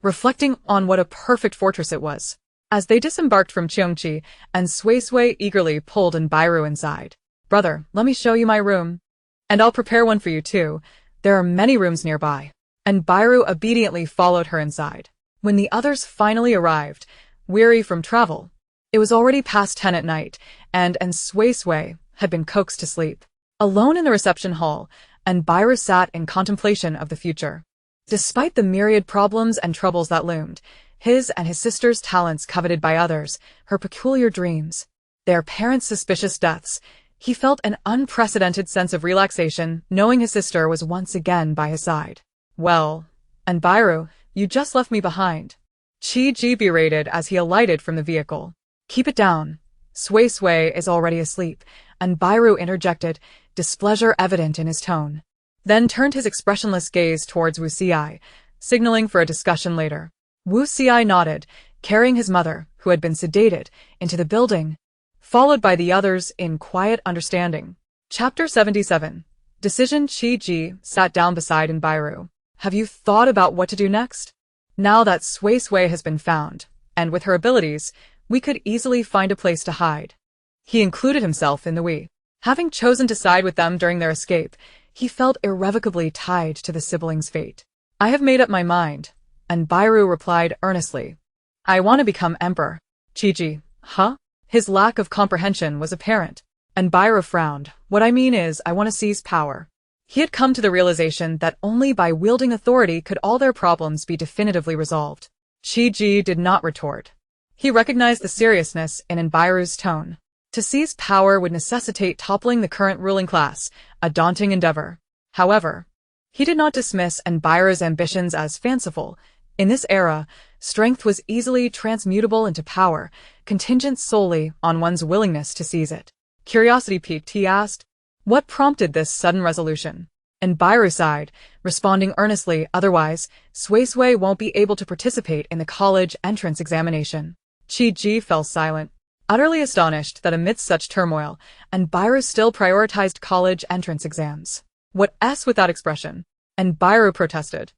reflecting on what a perfect fortress it was. As they disembarked from Cheongchi, and Suisui eagerly pulled Bairu inside. "Brother, let me show you my room. And I'll prepare one for you too. There are many rooms nearby." And Bairu obediently followed her inside. When the others finally arrived, weary from travel, it was already past 10 at night, and Suisui had been coaxed to sleep. Alone in the reception hall, Bairu sat in contemplation of the future. Despite the myriad problems and troubles that loomed, his and his sister's talents coveted by others, her peculiar dreams, their parents' suspicious deaths, he felt an unprecedented sense of relaxation knowing his sister was once again by his side. "Well, Bairu, you just left me behind," Chi-ji berated as he alighted from the vehicle. "Keep it down. Suisui is already asleep," Bairu interjected, displeasure evident in his tone. Then turned his expressionless gaze towards Suisui, signaling for a discussion later. Suisui nodded, carrying his mother, who had been sedated, into the building, followed by the others in quiet understanding. Chapter 77. Decision. Chi-ji sat down beside Bairu. "Have you thought about what to do next? Now that Suisui has been found, and with her abilities, we could easily find a place to hide." He included himself in the we. Having chosen to side with them during their escape, he felt irrevocably tied to the siblings' fate. "I have made up my mind," Bairu replied earnestly. "I want to become emperor." Chi-ji, huh? His lack of comprehension was apparent. Bairu frowned. "What I mean is, I want to seize power." He had come to the realization that only by wielding authority could all their problems be definitively resolved. Chi-ji did not retort. He recognized the seriousness in Bairu's tone. To seize power would necessitate toppling the current ruling class, a daunting endeavor. However, he did not dismiss Bairu's ambitions as fanciful. In this era, strength was easily transmutable into power, contingent solely on one's willingness to seize it. Curiosity piqued, he asked, "What prompted this sudden resolution?" Bairu sighed, responding earnestly, "Otherwise, Suisui won't be able to participate in the college entrance examination." Chi-ji fell silent, utterly astonished that amidst such turmoil, Bairu still prioritized college entrance exams. "What s with that expression?" Bairu protested.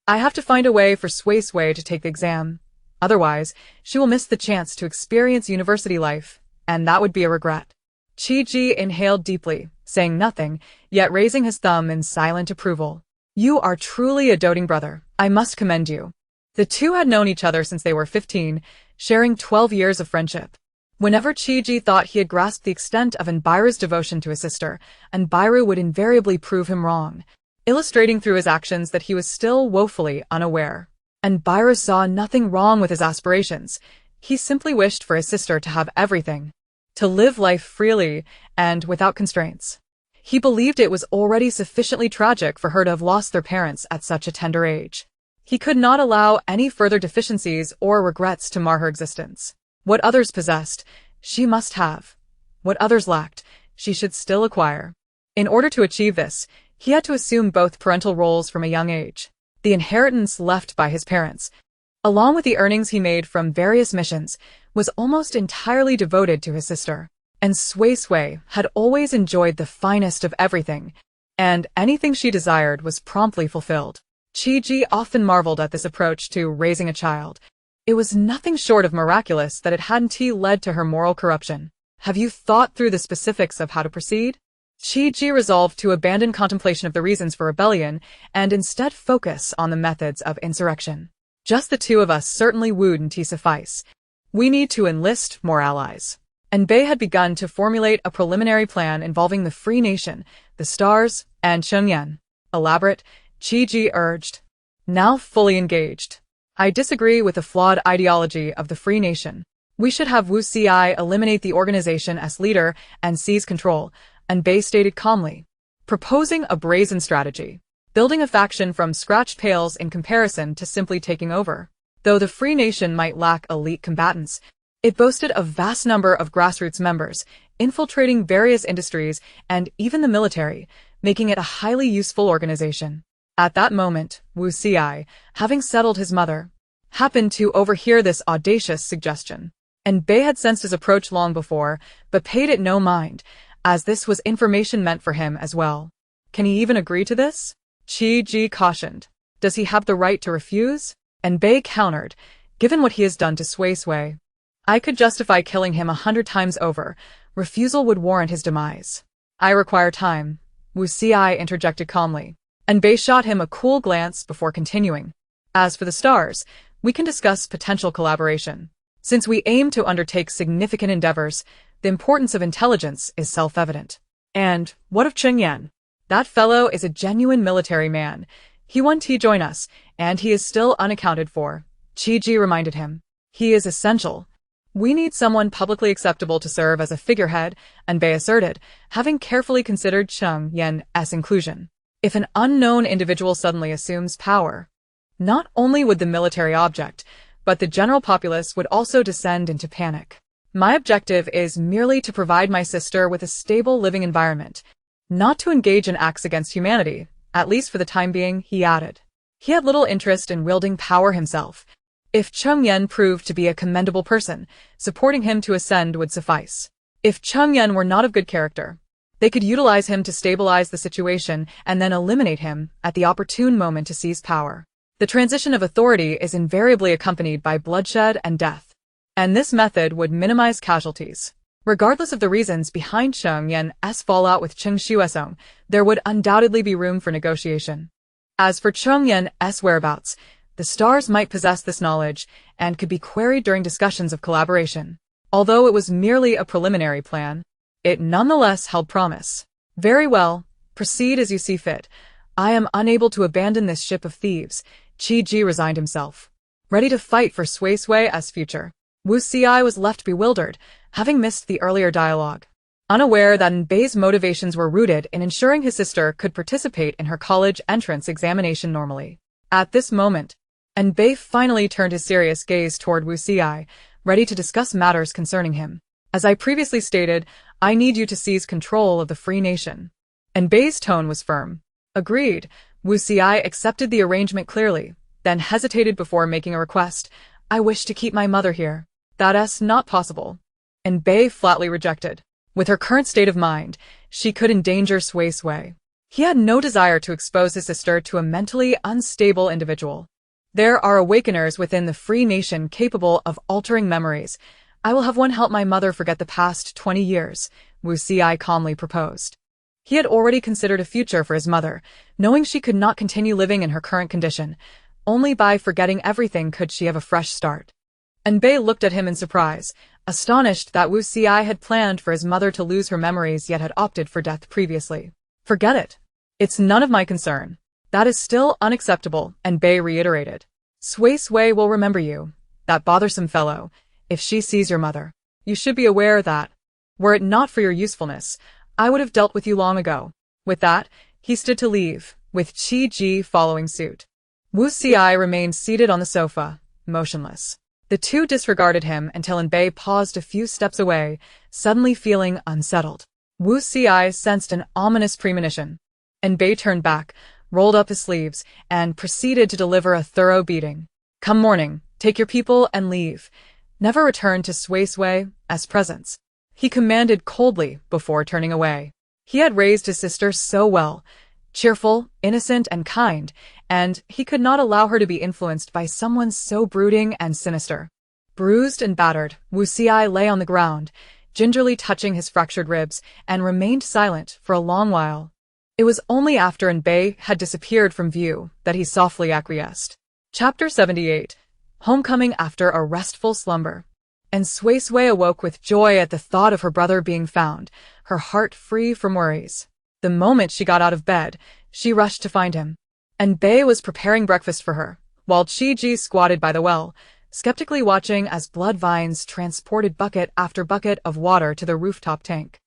"I have to find a way for Suisui to take the exam. Otherwise, she will miss the chance to experience university life, and that would be a regret." Chi-ji inhaled deeply, saying nothing, yet raising his thumb in silent approval. "You are truly a doting brother. I must commend you." The two had known each other since they were 15, sharing 12 years of friendship. Whenever Chi-ji thought he had grasped the extent of Bairu's devotion to his sister, Bairu would invariably prove him wrong, illustrating through his actions that he was still woefully unaware. Bairu saw nothing wrong with his aspirations. He simply wished for his sister to have everything, to live life freely and without constraints. He believed it was already sufficiently tragic for her to have lost their parents at such a tender age. He could not allow any further deficiencies or regrets to mar her existence. What others possessed, she must have. What others lacked, she should still acquire. In order to achieve this, he had to assume both parental roles from a young age. The inheritance left by his parents, along with the earnings he made from various missions, was almost entirely devoted to his sister. Suisui had always enjoyed the finest of everything, and anything she desired was promptly fulfilled. Chi-ji often marveled at this approach to raising a child. It was nothing short of miraculous that it hadn't led to her moral corruption. "Have you thought through the specifics of how to proceed?" Chi-ji resolved to abandon contemplation of the reasons for rebellion and instead focus on the methods of insurrection. "Just the two of us certainly wouldn't suffice. We need to enlist more allies." Bei had begun to formulate a preliminary plan involving the Free Nation, the Stars, and Shenyang. "Elaborate," Chi-ji urged. Now fully engaged. "I disagree with the flawed ideology of the Free Nation. We should have Suisui eliminate the organization as leader and seize control," Bei stated calmly, proposing a brazen strategy, building a faction from scratch pales in comparison to simply taking over. Though the Free Nation might lack elite combatants, It boasted a vast number of grassroots members, infiltrating various industries and even the military, making it a highly useful organization. At that moment, Wu Xi, having settled his mother, happened to overhear this audacious suggestion. And Bei had sensed his approach long before, but paid it no mind, as this was information meant for him as well. Can he even agree to this? Qi Ji cautioned. Does he have the right to refuse? And Bei countered, given what he has done to Suisui, I could justify killing him 100 times over. Refusal would warrant his demise. I require time, Wu Xi interjected calmly. And Bei shot him a cool glance before continuing. As for the stars, we can discuss potential collaboration. Since we aim to undertake significant endeavors, the importance of intelligence is self-evident. And what of Cheng Yan? That fellow is a genuine military man. He won to join us, and he is still unaccounted for. Qi Ji reminded him. He is essential. We need someone publicly acceptable to serve as a figurehead, and Bei asserted, having carefully considered Cheng Yan's inclusion. If an unknown individual suddenly assumes power, not only would the military object, but the general populace would also descend into panic. My objective is merely to provide my sister with a stable living environment, not to engage in acts against humanity, at least for the time being, he added. He had little interest in wielding power himself. If Cheng Yan proved to be a commendable person, supporting him to ascend would suffice. If Cheng Yan were not of good character, they could utilize him to stabilize the situation and then eliminate him at the opportune moment to seize power. The transition of authority is invariably accompanied by bloodshed and death, and this method would minimize casualties. Regardless of the reasons behind Cheng Yan's fallout with Cheng Shuesong, there would undoubtedly be room for negotiation. As for Cheng Yan's whereabouts, the stars might possess this knowledge and could be queried during discussions of collaboration. Although it was merely a preliminary plan, it nonetheless held promise. Very well, proceed as you see fit. I am unable to abandon this ship of thieves. Qi Ji resigned himself, ready to fight for Suisui's future. Wu Xi was left bewildered, having missed the earlier dialogue. Unaware that Bei's motivations were rooted in ensuring his sister could participate in her college entrance examination normally. At this moment, Bei finally turned his serious gaze toward Wu Xi, ready to discuss matters concerning him. As I previously stated, I need you to seize control of the free nation. Bei's tone was firm. Agreed. Wu Xi accepted the arrangement clearly, then hesitated before making a request. I wish to keep my mother here. That's not possible. Bei flatly rejected. With her current state of mind, she could endanger Suisui. He had no desire to expose his sister to a mentally unstable individual. There are awakeners within the free nation capable of altering memories. I will have one help my mother forget the past 20 years, Wu Xi calmly proposed. He had already considered a future for his mother, knowing she could not continue living in her current condition. Only by forgetting everything could she have a fresh start. Bei looked at him in surprise, astonished that Wu Xi had planned for his mother to lose her memories yet had opted for death previously. Forget it. It's none of my concern. That is still unacceptable, Bei reiterated. Suisui will remember you, that bothersome fellow, if she sees your mother. You should be aware that, were it not for your usefulness, I would have dealt with you long ago. With that, he stood to leave, with Qi Ji following suit. Wu Xi remained seated on the sofa, motionless. The two disregarded him until Bei paused a few steps away, suddenly feeling unsettled. Wu Xi sensed an ominous premonition. Bei turned back, rolled up his sleeves, and proceeded to deliver a thorough beating. Come morning, take your people and leave. Never return to Suisui's presence. He commanded coldly before turning away. He had raised his sister so well, cheerful, innocent, and kind, and he could not allow her to be influenced by someone so brooding and sinister. Bruised and battered, Wu Xi lay on the ground, gingerly touching his fractured ribs, and remained silent for a long while. It was only after Bei had disappeared from view that he softly acquiesced. Chapter 78. Homecoming after a restful slumber. Suisui awoke with joy at the thought of her brother being found, her heart free from worries. The moment she got out of bed, she rushed to find him. Bei was preparing breakfast for her, while Qi Ji squatted by the well, skeptically watching as blood vines transported bucket after bucket of water to the rooftop tank.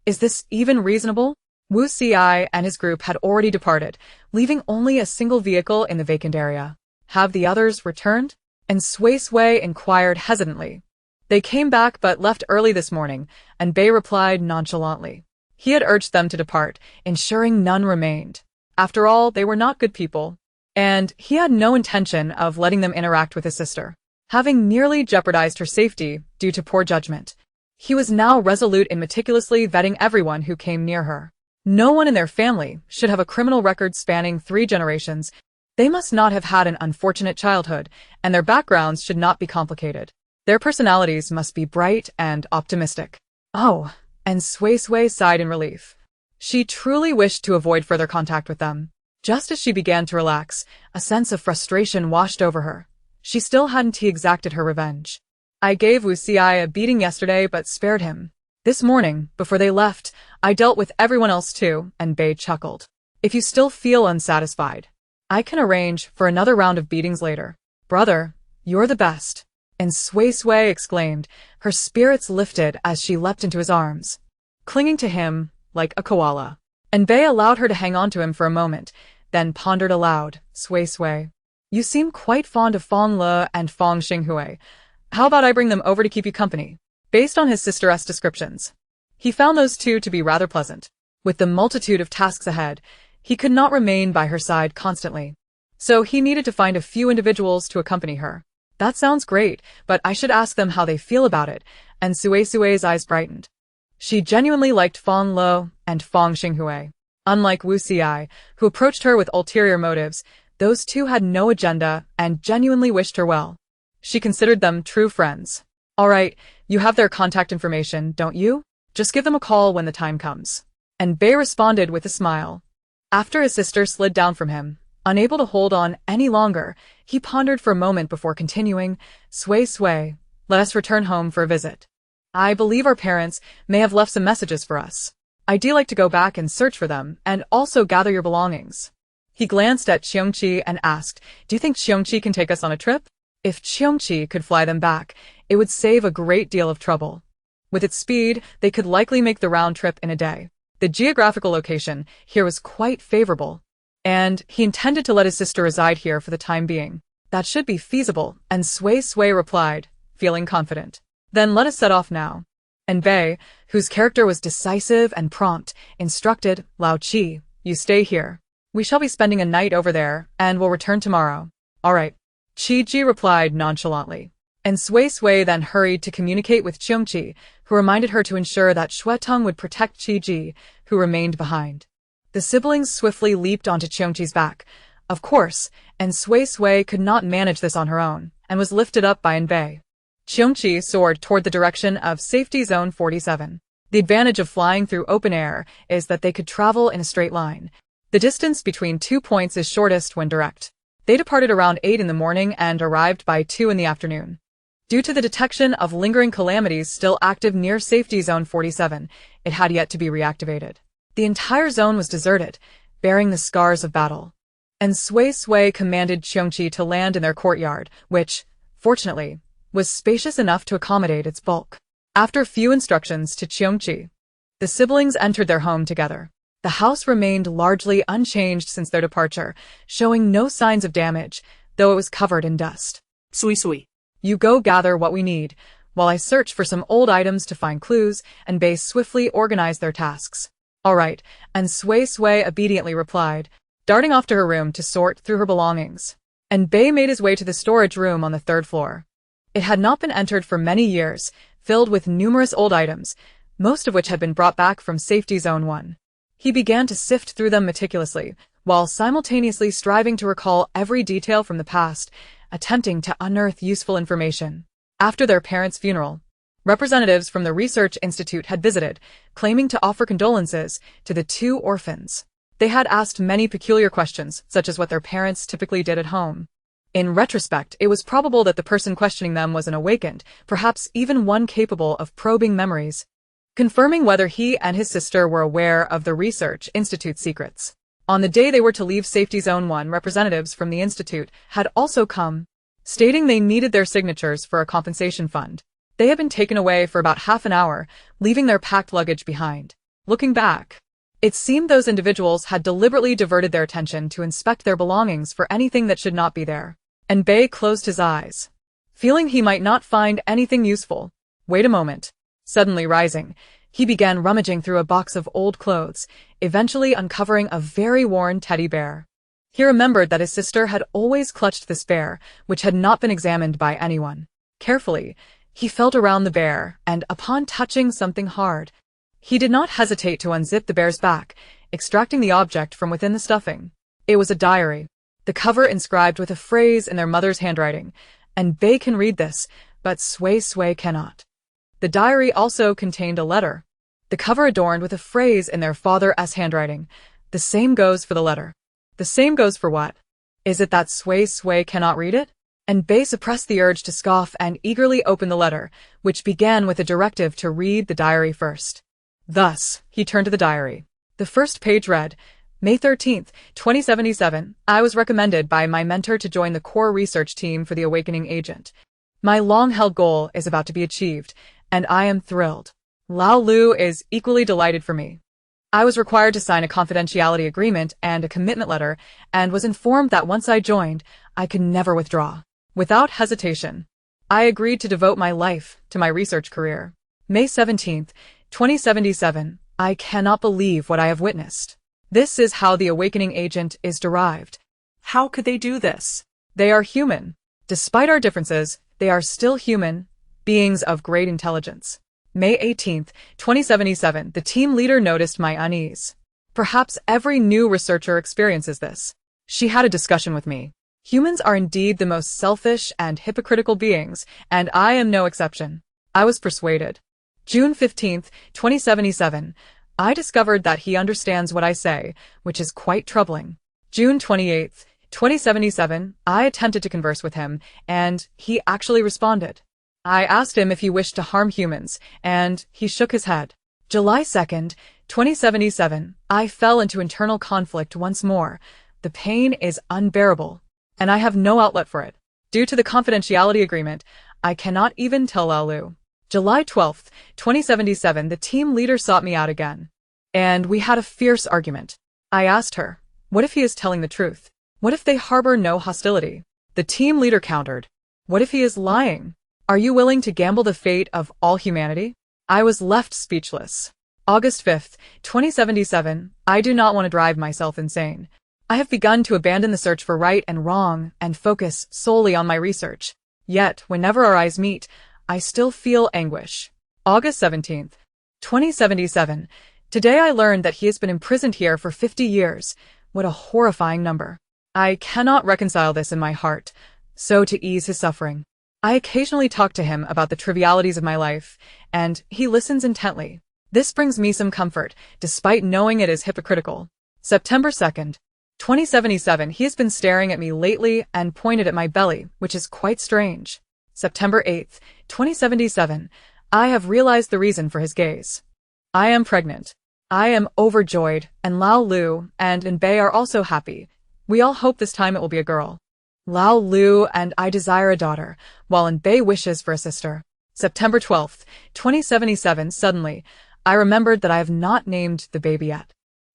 Is this even reasonable? Wu Xi and his group had already departed, leaving only a single vehicle in the vacant area. Have the others returned? Suisui inquired hesitantly. They came back but left early this morning, and Bei replied nonchalantly. He had urged them to depart, ensuring none remained. After all, they were not good people. And he had no intention of letting them interact with his sister. Having nearly jeopardized her safety due to poor judgment, he was now resolute in meticulously vetting everyone who came near her. No one in their family should have a criminal record spanning 3 generations. They must not have had an unfortunate childhood, and their backgrounds should not be complicated. Their personalities must be bright and optimistic. Oh, and Suisui sighed in relief. She truly wished to avoid further contact with them. Just as she began to relax, a sense of frustration washed over her. She still hadn't exacted her revenge. I gave Suisui a beating yesterday but spared him. This morning, before they left, I dealt with everyone else too, and Bei chuckled. If you still feel unsatisfied, I can arrange for another round of beatings later. Brother, you're the best. And Suisui exclaimed, her spirits lifted as she leapt into his arms, clinging to him like a koala. And Bei allowed her to hang on to him for a moment, then pondered aloud, Suisui, you seem quite fond of Fonglow and Fongxinghui. How about I bring them over to keep you company? Based on his sister's descriptions, he found those two to be rather pleasant. With the multitude of tasks ahead, he could not remain by her side constantly. So he needed to find a few individuals to accompany her. That sounds great, but I should ask them how they feel about it, and Suisui's eyes brightened. She genuinely liked Fonglow and Fongxinghui. Unlike Suisui, who approached her with ulterior motives, those two had no agenda and genuinely wished her well. She considered them true friends. All right, you have their contact information, don't you? Just give them a call when the time comes. And Bei responded with a smile. After his sister slid down from him, unable to hold on any longer, he pondered for a moment before continuing, Suisui, let us return home for a visit. I believe our parents may have left some messages for us. I'd like to go back and search for them, and also gather your belongings. He glanced at Qiongqi and asked, do you think Qiongqi can take us on a trip? If Qiongqi could fly them back, it would save a great deal of trouble. With its speed, they could likely make the round trip in a day. The geographical location here was quite favorable, and he intended to let his sister reside here for the time being. That should be feasible, and Suisui replied, feeling confident. Then let us set off now. And Bei, whose character was decisive and prompt, instructed, Lao Qi, you stay here. We shall be spending a night over there, and will return tomorrow. All right. Qi replied nonchalantly. And Suisui then hurried to communicate with Qiongqi, who reminded her to ensure that Shuetong would protect Qi, who remained behind. The siblings swiftly leaped onto Qiongqi's back, of course, and Suisui could not manage this on her own, and was lifted up by Bei. Qiongqi soared toward the direction of Safety Zone 47. The advantage of flying through open air is that they could travel in a straight line. The distance between 2 points is shortest when direct. They departed around 8 in the morning and arrived by 2 in the afternoon. Due to the detection of lingering calamities still active near Safety Zone 47, it had yet to be reactivated. The entire zone was deserted, bearing the scars of battle. And Suisui commanded Qiongqi to land in their courtyard, which, fortunately, was spacious enough to accommodate its bulk. After few instructions to Qiongqi, the siblings entered their home together. The house remained largely unchanged since their departure, showing no signs of damage, though it was covered in dust. Suisui. You go gather what we need, while I search for some old items to find clues, and Bei swiftly organized their tasks. All right, and Suisui obediently replied, darting off to her room to sort through her belongings. And Bei made his way to the storage room on the 3rd floor. It had not been entered for many years, filled with numerous old items, most of which had been brought back from Safety Zone 1. He began to sift through them meticulously, while simultaneously striving to recall every detail from the past, attempting to unearth useful information. After their parents' funeral, representatives from the Research Institute had visited, claiming to offer condolences to the 2 orphans. They had asked many peculiar questions, such as what their parents typically did at home. In retrospect, it was probable that the person questioning them was an awakened, perhaps even one capable of probing memories, confirming whether he and his sister were aware of the Research Institute's secrets. On the day they were to leave Safety Zone 1, representatives from the Institute had also come, stating they needed their signatures for a compensation fund. They had been taken away for about half an hour, leaving their packed luggage behind. Looking back, it seemed those individuals had deliberately diverted their attention to inspect their belongings for anything that should not be there. And Bei closed his eyes, feeling he might not find anything useful. Wait a moment. Suddenly rising, he began rummaging through a box of old clothes, eventually uncovering a very worn teddy bear. He remembered that his sister had always clutched this bear, which had not been examined by anyone. Carefully, he felt around the bear, and upon touching something hard, he did not hesitate to unzip the bear's back, extracting the object from within the stuffing. It was a diary, the cover inscribed with a phrase in their mother's handwriting, and Bei can read this, but Suisui cannot. The diary also contained a letter, the cover adorned with a phrase in their father's handwriting. The same goes for the letter. The same goes for what? Is it that Suisui cannot read it? And Bei suppressed the urge to scoff and eagerly opened the letter, which began with a directive to read the diary first. Thus, he turned to the diary. The first page read, May 13th, 2077, I was recommended by my mentor to join the core research team for the Awakening Agent. My long-held goal is about to be achieved, and I am thrilled. Lao Lu is equally delighted for me. I was required to sign a confidentiality agreement and a commitment letter, and was informed that once I joined, I could never withdraw. Without hesitation, I agreed to devote my life to my research career. May 17th, 2077, I cannot believe what I have witnessed. This is how the Awakening Agent is derived. How could they do this? They are human. Despite our differences, they are still human, beings of great intelligence. May 18th, 2077, the team leader noticed my unease. Perhaps every new researcher experiences this. She had a discussion with me. Humans are indeed the most selfish and hypocritical beings, and I am no exception. I was persuaded. June 15th, 2077, I discovered that he understands what I say, which is quite troubling. June 28th, 2077, I attempted to converse with him, and he actually responded. I asked him if he wished to harm humans, and he shook his head. July 2nd, 2077, I fell into internal conflict once more. The pain is unbearable, and I have no outlet for it. Due to the confidentiality agreement, I cannot even tell Lao Lu. July 12th, 2077, the team leader sought me out again, and we had a fierce argument. I asked her, what if he is telling the truth? What if they harbor no hostility? The team leader countered, what if he is lying? Are you willing to gamble the fate of all humanity? I was left speechless. August 5th, 2077, I do not want to drive myself insane. I have begun to abandon the search for right and wrong and focus solely on my research. Yet, whenever our eyes meet, I still feel anguish. August 17th, 2077, today I learned that he has been imprisoned here for 50 years. What a horrifying number. I cannot reconcile this in my heart, so to ease his suffering, I occasionally talk to him about the trivialities of my life, and he listens intently. This brings me some comfort, despite knowing it is hypocritical. September 2nd, 2077, he has been staring at me lately and pointed at my belly, which is quite strange. September 8th, 2077, I have realized the reason for his gaze. I am pregnant. I am overjoyed, and Lao Lu and Bei are also happy. We all hope this time it will be a girl. Lao Lu and I desire a daughter, while Bei wishes for a sister. September 12th, 2077, suddenly, I remembered that I have not named the baby yet.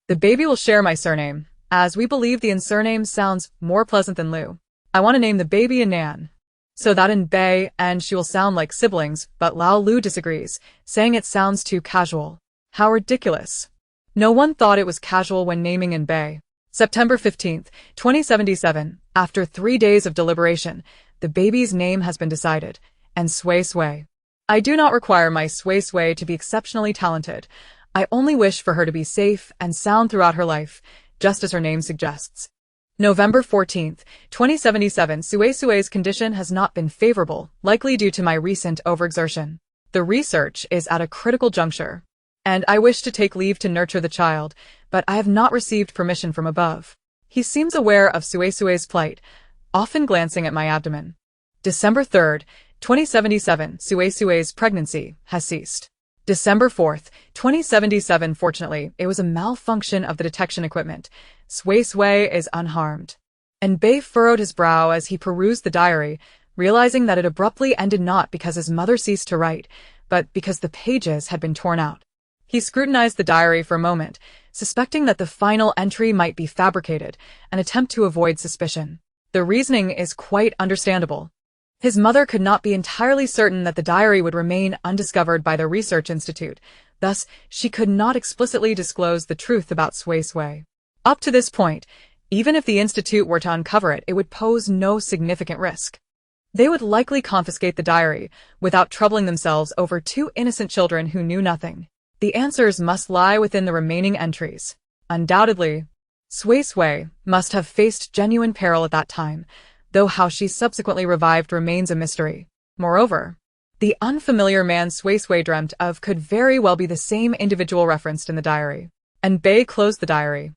The baby will share my surname, as we believe the surname sounds more pleasant than Lu. I want to name the baby Nan, so that Bei and she will sound like siblings, but Lao Lu disagrees, saying it sounds too casual. How ridiculous. No one thought it was casual when naming Bei. September 15th, 2077, after 3 days of deliberation, the baby's name has been decided, and Suisui. I do not require my Suisui to be exceptionally talented. I only wish for her to be safe and sound throughout her life, just as her name suggests. November 14th, 2077, Suisui's condition has not been favorable, likely due to my recent overexertion. The research is at a critical juncture, and I wish to take leave to nurture the child, but I have not received permission from above. He seems aware of Suisui's plight, often glancing at my abdomen. December 3rd, 2077, Suisui's pregnancy has ceased. December 4th, 2077, fortunately, it was a malfunction of the detection equipment. Suisui is unharmed. And Bei furrowed his brow as he perused the diary, realizing that it abruptly ended not because his mother ceased to write, but because the pages had been torn out. He scrutinized the diary for a moment, suspecting that the final entry might be fabricated, an attempt to avoid suspicion. The reasoning is quite understandable. His mother could not be entirely certain that the diary would remain undiscovered by the research institute, thus she could not explicitly disclose the truth about Suisui. Up to this point, even if the institute were to uncover it, it would pose no significant risk. They would likely confiscate the diary without troubling themselves over two innocent children who knew nothing. The answers must lie within the remaining entries. Undoubtedly, Suisui must have faced genuine peril at that time, though how she subsequently revived remains a mystery. Moreover, the unfamiliar man Suisui dreamt of could very well be the same individual referenced in the diary. And Bei closed the diary,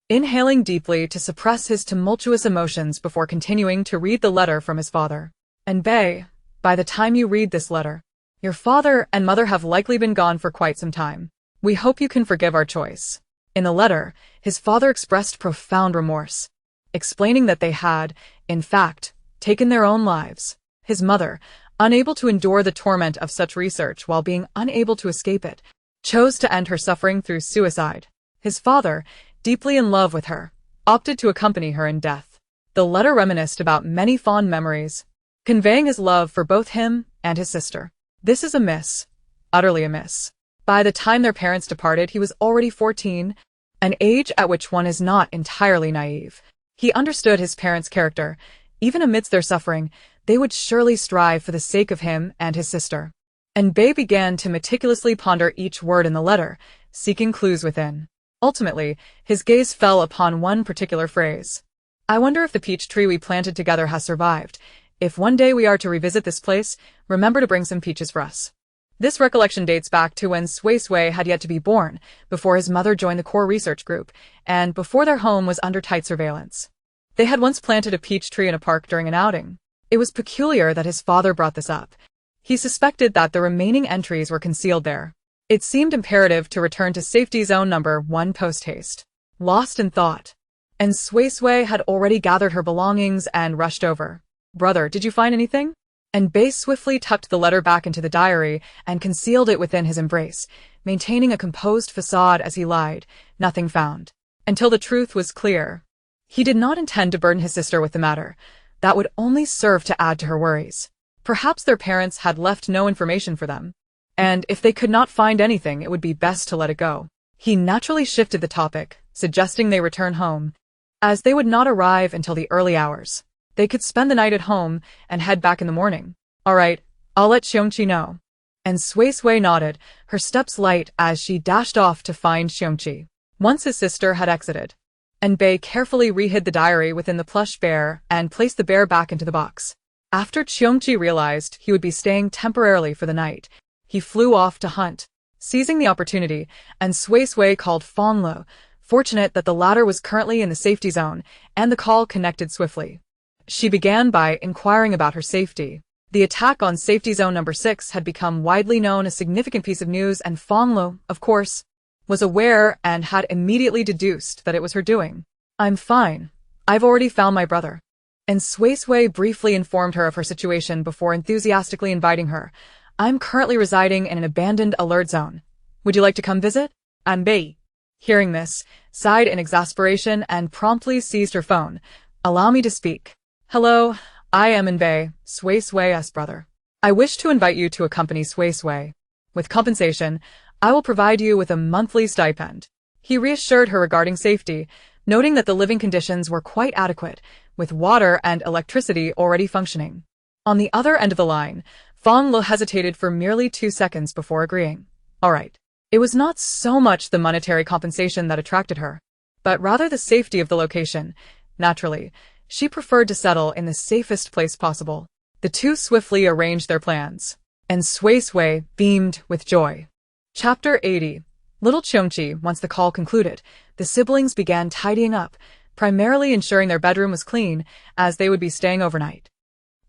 inhaling deeply to suppress his tumultuous emotions before continuing to read the letter from his father. And Bei, by the time you read this letter, your father and mother have likely been gone for quite some time. We hope you can forgive our choice. In the letter, his father expressed profound remorse, explaining that they had, in fact, taken their own lives. His mother, unable to endure the torment of such research while being unable to escape it, chose to end her suffering through suicide. His father, deeply in love with her, opted to accompany her in death. The letter reminisced about many fond memories, conveying his love for both him and his sister. This is a miss, utterly a miss. By the time their parents departed, he was already 14, an age at which one is not entirely naive. He understood his parents' character. Even amidst their suffering, they would surely strive for the sake of him and his sister. And Bei began to meticulously ponder each word in the letter, seeking clues within. Ultimately, his gaze fell upon one particular phrase. I wonder if the peach tree we planted together has survived. If one day we are to revisit this place, remember to bring some peaches for us. This recollection dates back to when Suisui had yet to be born, before his mother joined the core research group, and before their home was under tight surveillance. They had once planted a peach tree in a park during an outing. It was peculiar that his father brought this up. He suspected that the remaining entries were concealed there. It seemed imperative to return to safety zone number 1 post-haste. Lost in thought. And Suisui had already gathered her belongings and rushed over. Brother, did you find anything? And Bei swiftly tucked the letter back into the diary and concealed it within his embrace, maintaining a composed facade as he lied. Nothing found. Until the truth was clear. He did not intend to burden his sister with the matter. That would only serve to add to her worries. Perhaps their parents had left no information for them. And if they could not find anything, it would be best to let it go. He naturally shifted the topic, suggesting they return home, as they would not arrive until the early hours. They could spend the night at home and head back in the morning. All right, I'll let Xiongqi know. And Suisui nodded, her steps light as she dashed off to find Xiongqi. Once his sister had exited, and Bei carefully rehid the diary within the plush bear and placed the bear back into the box. After Xiongqi realized he would be staying temporarily for the night, he flew off to hunt, seizing the opportunity, and Suisui called Fonglow, fortunate that the latter was currently in the safety zone, and the call connected swiftly. She began by inquiring about her safety. The attack on safety zone number 6 had become widely known, a significant piece of news, and Fonglow, of course, was aware and had immediately deduced that it was her doing. I'm fine. I've already found my brother. And Suisui briefly informed her of her situation before enthusiastically inviting her. I'm currently residing in an abandoned alert zone. Would you like to come visit? I'm Bei. Hearing this, sighed in exasperation and promptly seized her phone. Allow me to speak. Hello, I am Bei, Suisui's brother. I wish to invite you to accompany Suisui. With compensation, I will provide you with a monthly stipend. He reassured her regarding safety, noting that the living conditions were quite adequate, with water and electricity already functioning. On the other end of the line, Fonglow hesitated for merely 2 seconds before agreeing. All right. It was not so much the monetary compensation that attracted her, but rather the safety of the location. Naturally, she preferred to settle in the safest place possible. The two swiftly arranged their plans, and Suisui beamed with joy. Chapter 80. Little Xiongqi. Once the call concluded, the siblings began tidying up, primarily ensuring their bedroom was clean, as they would be staying overnight.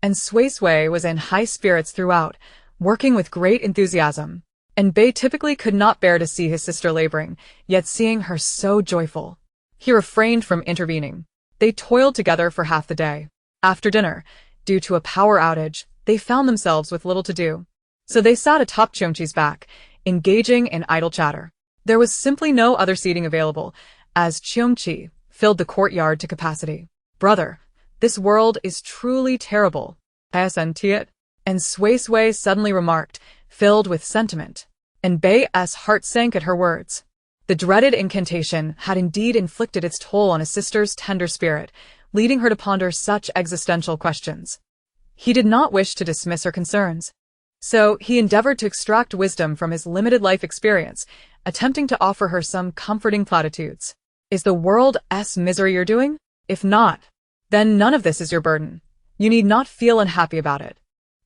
And Suisui was in high spirits throughout, working with great enthusiasm. And Bei typically could not bear to see his sister laboring, yet seeing her so joyful, he refrained from intervening. They toiled together for half the day. After dinner, due to a power outage, they found themselves with little to do. So they sat atop Xiongqi's back, engaging in idle chatter. There was simply no other seating available, as Xiongqi filled the courtyard to capacity. Brother, this world is truly terrible. Isn't it? And Suisui suddenly remarked, filled with sentiment. And Bei's heart sank at her words. The dreaded incantation had indeed inflicted its toll on his sister's tender spirit, leading her to ponder such existential questions. He did not wish to dismiss her concerns. So he endeavored to extract wisdom from his limited life experience, attempting to offer her some comforting platitudes. Is the world's misery your doing? If not, then none of this is your burden. You need not feel unhappy about it.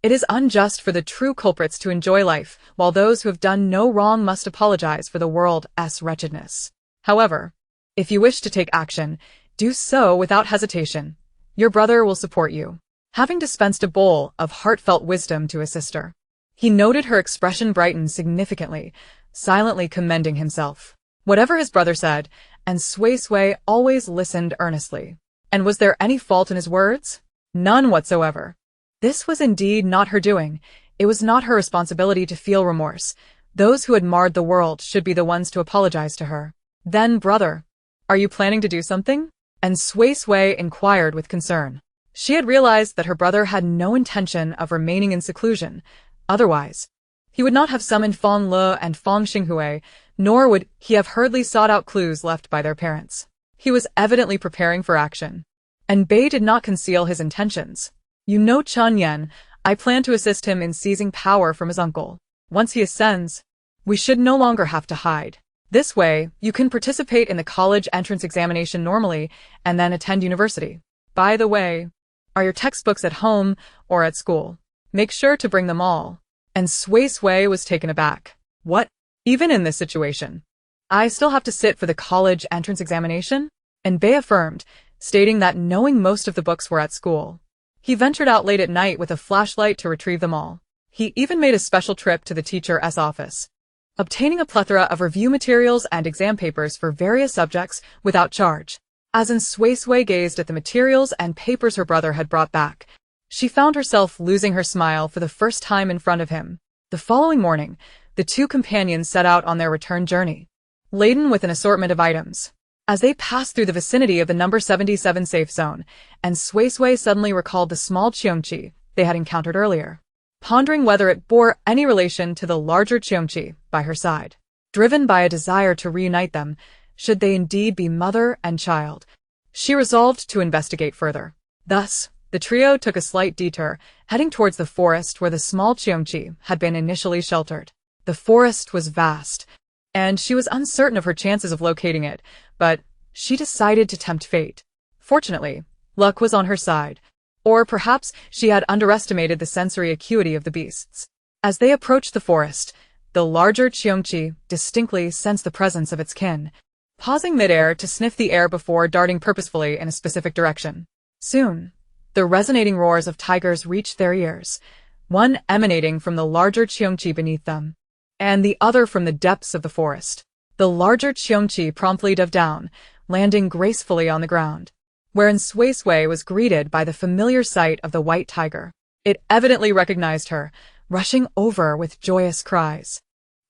It is unjust for the true culprits to enjoy life, while those who have done no wrong must apologize for the world's wretchedness. However, if you wish to take action, do so without hesitation. Your brother will support you. Having dispensed a bowl of heartfelt wisdom to his sister, he noted her expression brighten significantly, silently commending himself. Whatever his brother said, and Suisui always listened earnestly. And was there any fault in his words? None whatsoever. This was indeed not her doing. It was not her responsibility to feel remorse. Those who had marred the world should be the ones to apologize to her. Then, brother, are you planning to do something? And Suisui inquired with concern. She had realized that her brother had no intention of remaining in seclusion. Otherwise, he would not have summoned Fonglow and Sway, nor would he have hurriedly sought out clues left by their parents. He was evidently preparing for action. And Bei did not conceal his intentions. You know Chun Yen, I plan to assist him in seizing power from his uncle. Once he ascends, we should no longer have to hide. This way, you can participate in the college entrance examination normally and then attend university. By the way, are your textbooks at home or at school? Make sure to bring them all. And Suisui was taken aback. What? Even in this situation, I still have to sit for the college entrance examination? And Bei affirmed, stating that knowing most of the books were at school, he ventured out late at night with a flashlight to retrieve them all. He even made a special trip to the teacher's office, obtaining a plethora of review materials and exam papers for various subjects without charge. As Suisui gazed at the materials and papers her brother had brought back, she found herself losing her smile for the first time in front of him. The following morning, the two companions set out on their return journey, laden with an assortment of items. As they passed through the vicinity of the number 77 safe zone, and Suisui suddenly recalled the small Cheongchi they had encountered earlier, pondering whether it bore any relation to the larger Cheongchi by her side. Driven by a desire to reunite them, should they indeed be mother and child, she resolved to investigate further. Thus, the trio took a slight detour, heading towards the forest where the small Cheongchi had been initially sheltered. The forest was vast, and she was uncertain of her chances of locating it, but she decided to tempt fate. Fortunately, luck was on her side, or perhaps she had underestimated the sensory acuity of the beasts. As they approached the forest, the larger Cheongchi distinctly sensed the presence of its kin, pausing midair to sniff the air before darting purposefully in a specific direction. Soon, the resonating roars of tigers reached their ears, one emanating from the larger Cheongchi beneath them, and the other from the depths of the forest. The larger Cheongchi promptly dove down, landing gracefully on the ground, wherein Suisui was greeted by the familiar sight of the white tiger. It evidently recognized her, rushing over with joyous cries.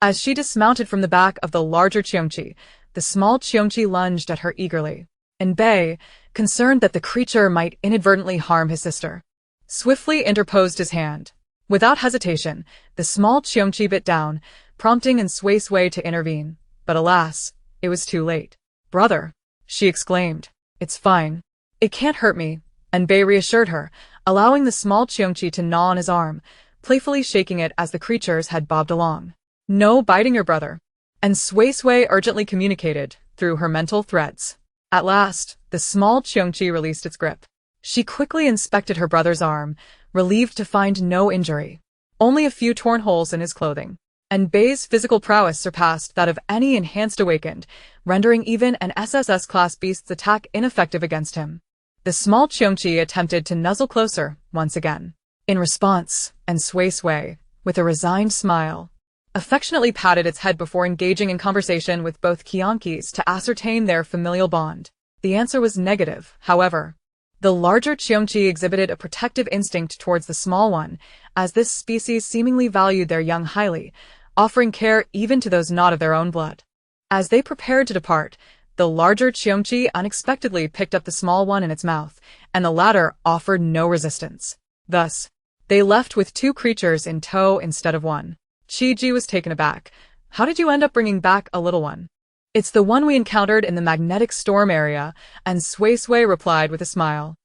As she dismounted from the back of the larger Cheongchi, the small Cheongchi lunged at her eagerly, and Bei, concerned that the creature might inadvertently harm his sister, swiftly interposed his hand. Without hesitation, the small Cheongchi bit down, prompting Suisui to intervene. But alas, it was too late. Brother, she exclaimed, it's fine. It can't hurt me, and Bei reassured her, allowing the small Cheongchi to gnaw on his arm, playfully shaking it as the creatures had bobbed along. No biting your brother. And Suisui urgently communicated through her mental threads. At last, the small Cheongchi released its grip. She quickly inspected her brother's arm, relieved to find no injury, only a few torn holes in his clothing. And Bei's physical prowess surpassed that of any enhanced awakened, rendering even an SSS-class beast's attack ineffective against him. The small Cheongchi attempted to nuzzle closer, once again. In response, and Suisui, with a resigned smile, affectionately patted its head before engaging in conversation with both Kionkis to ascertain their familial bond. The answer was negative, however. The larger Cheongchi exhibited a protective instinct towards the small one, as this species seemingly valued their young highly, offering care even to those not of their own blood. As they prepared to depart, the larger Cheongchi unexpectedly picked up the small one in its mouth, and the latter offered no resistance. Thus, They left with 2 creatures in tow instead of 1. Chi-Ji was taken aback. How did you end up bringing back a little one? It's the one we encountered in the magnetic storm area, and Suisui replied with a smile.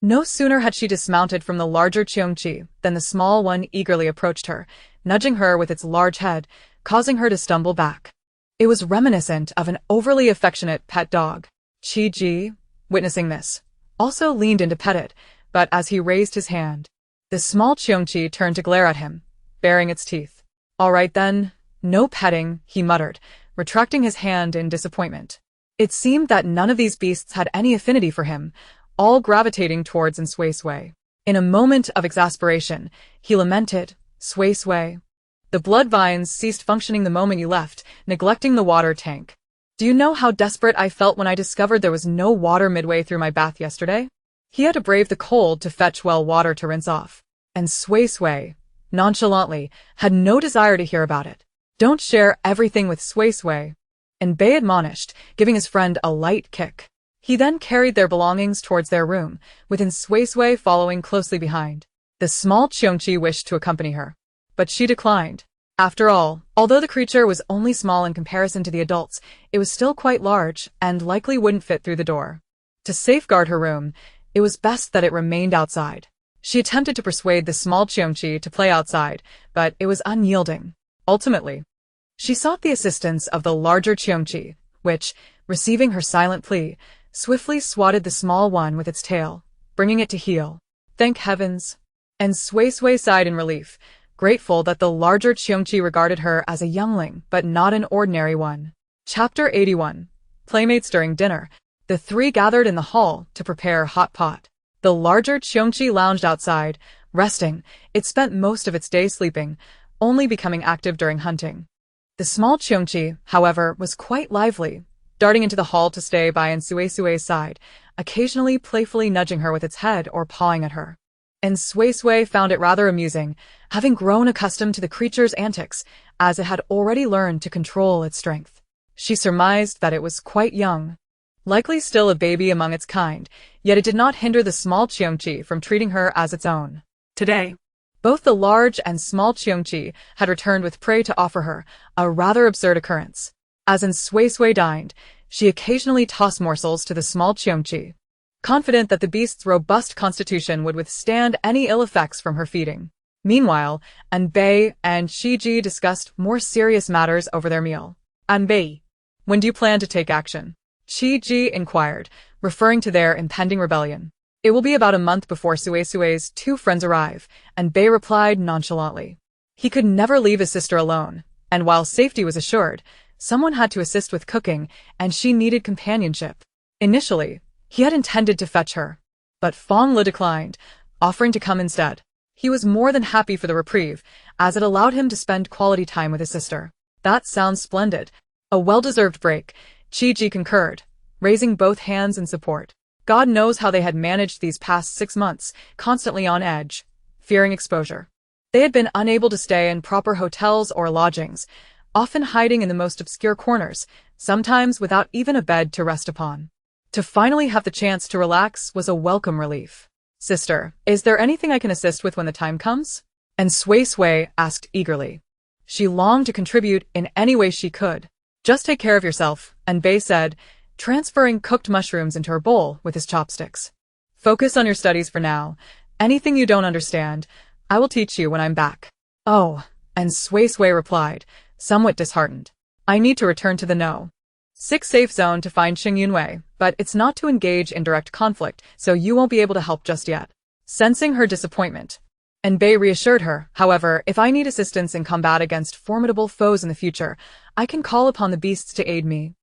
No sooner had she dismounted from the larger Cheongchi than the small one eagerly approached her, nudging her with its large head, causing her to stumble back. It was reminiscent of an overly affectionate pet dog. Chi-Ji, witnessing this, also leaned in to pet it, but as he raised his hand, the small Cheongchi turned to glare at him, baring its teeth. All right then, no petting, he muttered, retracting his hand in disappointment. It seemed that none of these beasts had any affinity for him, all gravitating towards Suisui. In a moment of exasperation, he lamented, Suisui. The blood vines ceased functioning the moment you left, neglecting the water tank. Do you know how desperate I felt when I discovered there was no water midway through my bath yesterday? He had to brave the cold to fetch well water to rinse off. And Suisui, nonchalantly, had no desire to hear about it. Don't share everything with Suisui. And Bei admonished, giving his friend a light kick. He then carried their belongings towards their room, with Suisui following closely behind. The small Cheongchi wished to accompany her, but she declined. After all, although the creature was only small in comparison to the adults, it was still quite large and likely wouldn't fit through the door. To safeguard her room, it was best that it remained outside. She attempted to persuade the small Cheongchi to play outside, but it was unyielding. Ultimately, she sought the assistance of the larger Cheongchi, which, receiving her silent plea, swiftly swatted the small one with its tail, bringing it to heel. Thank heavens. And Suisui sighed in relief, grateful that the larger Cheongchi regarded her as a youngling, but not an ordinary one. Chapter 81. Playmates during dinner. The 3 gathered in the hall to prepare hot pot. The larger Cheongchi lounged outside, resting. It spent most of its day sleeping, only becoming active during hunting. The small Cheongchi, however, was quite lively, darting into the hall to stay by Suisui's side, occasionally playfully nudging her with its head or pawing at her. And Suisui found it rather amusing, having grown accustomed to the creature's antics, as it had already learned to control its strength. She surmised that it was quite young, likely still a baby among its kind, yet it did not hinder the small Cheongchi from treating her as its own. Today, both the large and small Cheongchi had returned with prey to offer her, a rather absurd occurrence. As Suisui dined, she occasionally tossed morsels to the small Cheongchi, confident that the beast's robust constitution would withstand any ill effects from her feeding. Meanwhile, Bei and Chi-Ji discussed more serious matters over their meal. Bei, when do you plan to take action? Chi-Ji inquired, referring to their impending rebellion. It will be about a month before Suisui's 2 friends arrive, and Bei replied nonchalantly. He could never leave his sister alone, and while safety was assured, someone had to assist with cooking, and she needed companionship. Initially, he had intended to fetch her, but Fonglow declined, offering to come instead. He was more than happy for the reprieve, as it allowed him to spend quality time with his sister. That sounds splendid. A well-deserved break, Chi-Ji concurred, raising both hands in support. God knows how they had managed these past 6 months, constantly on edge, fearing exposure. They had been unable to stay in proper hotels or lodgings, often hiding in the most obscure corners, sometimes without even a bed to rest upon. To finally have the chance to relax was a welcome relief. Sister, is there anything I can assist with when the time comes? And Suisui asked eagerly. She longed to contribute in any way she could. Just take care of yourself, and Bei said, transferring cooked mushrooms into her bowl with his chopsticks. Focus on your studies for now. Anything you don't understand, I will teach you when I'm back. Oh, and Suisui replied, somewhat disheartened. I need to return to the know. 6 safe zone to find Xing Yunwei, but it's not to engage in direct conflict, so you won't be able to help just yet. Sensing her disappointment, and Bei reassured her, however, if I need assistance in combat against formidable foes in the future, I can call upon the beasts to aid me.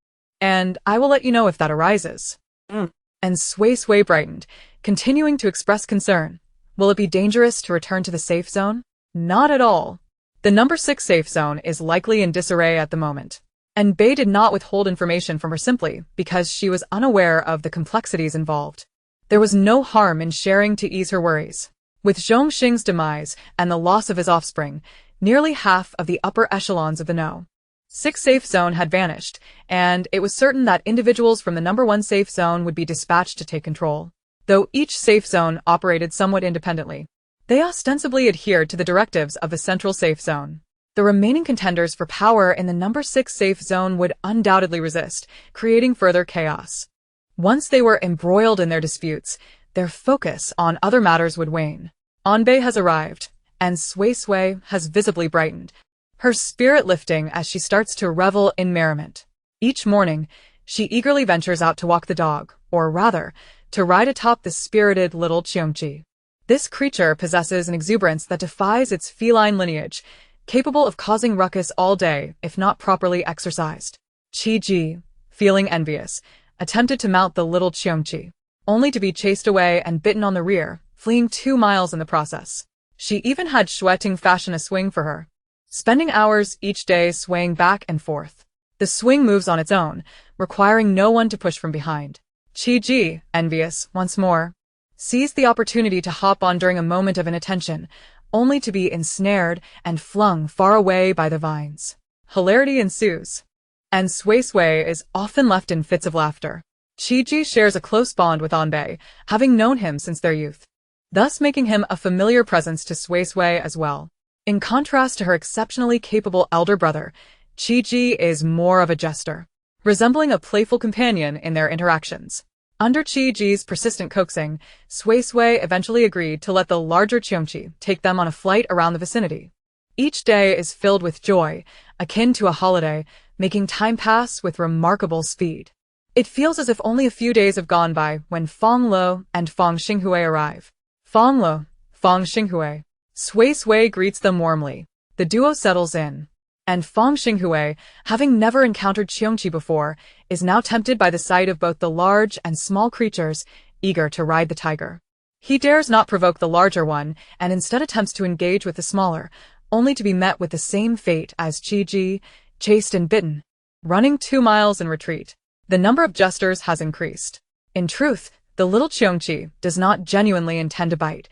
And I will let you know if that arises. And Suisui brightened, continuing to express concern. Will it be dangerous to return to the safe zone? Not at all. The number 6 safe zone is likely in disarray at the moment. And Bei did not withhold information from her simply because she was unaware of the complexities involved. There was no harm in sharing to ease her worries. With Zhongxing's demise and the loss of his offspring, nearly half of the upper echelons of the know 6 safe zone had vanished, and it was certain that individuals from the number 1 safe zone would be dispatched to take control. Though each safe zone operated somewhat independently, They ostensibly adhered to the directives of the central safe zone. The remaining contenders for power in the number 6 safe zone would undoubtedly resist, creating further chaos. Once they were embroiled in their disputes, their focus on other matters would wane. Onbei has arrived, and Suisui has visibly brightened, her spirit lifting as she starts to revel in merriment. Each morning, she eagerly ventures out to walk the dog, or rather, to ride atop the spirited little Cheongchi. This creature possesses an exuberance that defies its feline lineage, capable of causing ruckus all day if not properly exercised. Chi-ji, feeling envious, attempted to mount the little Cheongchi, only to be chased away and bitten on the rear, fleeing 2 miles in the process. She even had Shueting fashion a swing for her, spending hours each day swaying back and forth. The swing moves on its own, requiring no one to push from behind. Chi-ji, envious, once more, seized the opportunity to hop on during a moment of inattention, only to be ensnared and flung far away by the vines. Hilarity ensues, and Suisui is often left in fits of laughter. Chi-ji shares a close bond with Onbei, having known him since their youth, thus making him a familiar presence to Suisui as well. In contrast to her exceptionally capable elder brother, Chi-ji is more of a jester, resembling a playful companion in their interactions. Under Chi-ji's persistent coaxing, Suisui eventually agreed to let the larger Cheongchi take them on a flight around the vicinity. Each day is filled with joy, akin to a holiday, making time pass with remarkable speed. It feels as if only a few days have gone by when Fonglow and Fongxinghui arrive. Fonglow, Fongxinghui. Suisui greets them warmly. The duo settles in, and Fongxinghui, having never encountered Cheongchi before, is now tempted by the sight of both the large and small creatures, eager to ride the tiger. He dares not provoke the larger one, and instead attempts to engage with the smaller, only to be met with the same fate as Chi-ji, chased and bitten. Running 2 miles in retreat, the number of jesters has increased. In truth, the little Cheongchi does not genuinely intend to bite,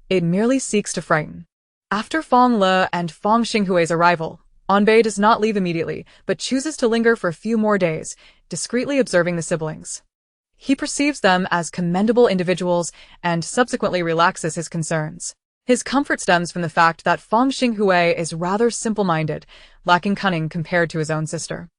it merely seeks to frighten. After Fonglow and Fongxinghui's arrival, Onbei does not leave immediately, but chooses to linger for a few more days, discreetly observing the siblings. He perceives them as commendable individuals and subsequently relaxes his concerns. His comfort stems from the fact that Fongxinghui is rather simple-minded, lacking cunning compared to his own sister.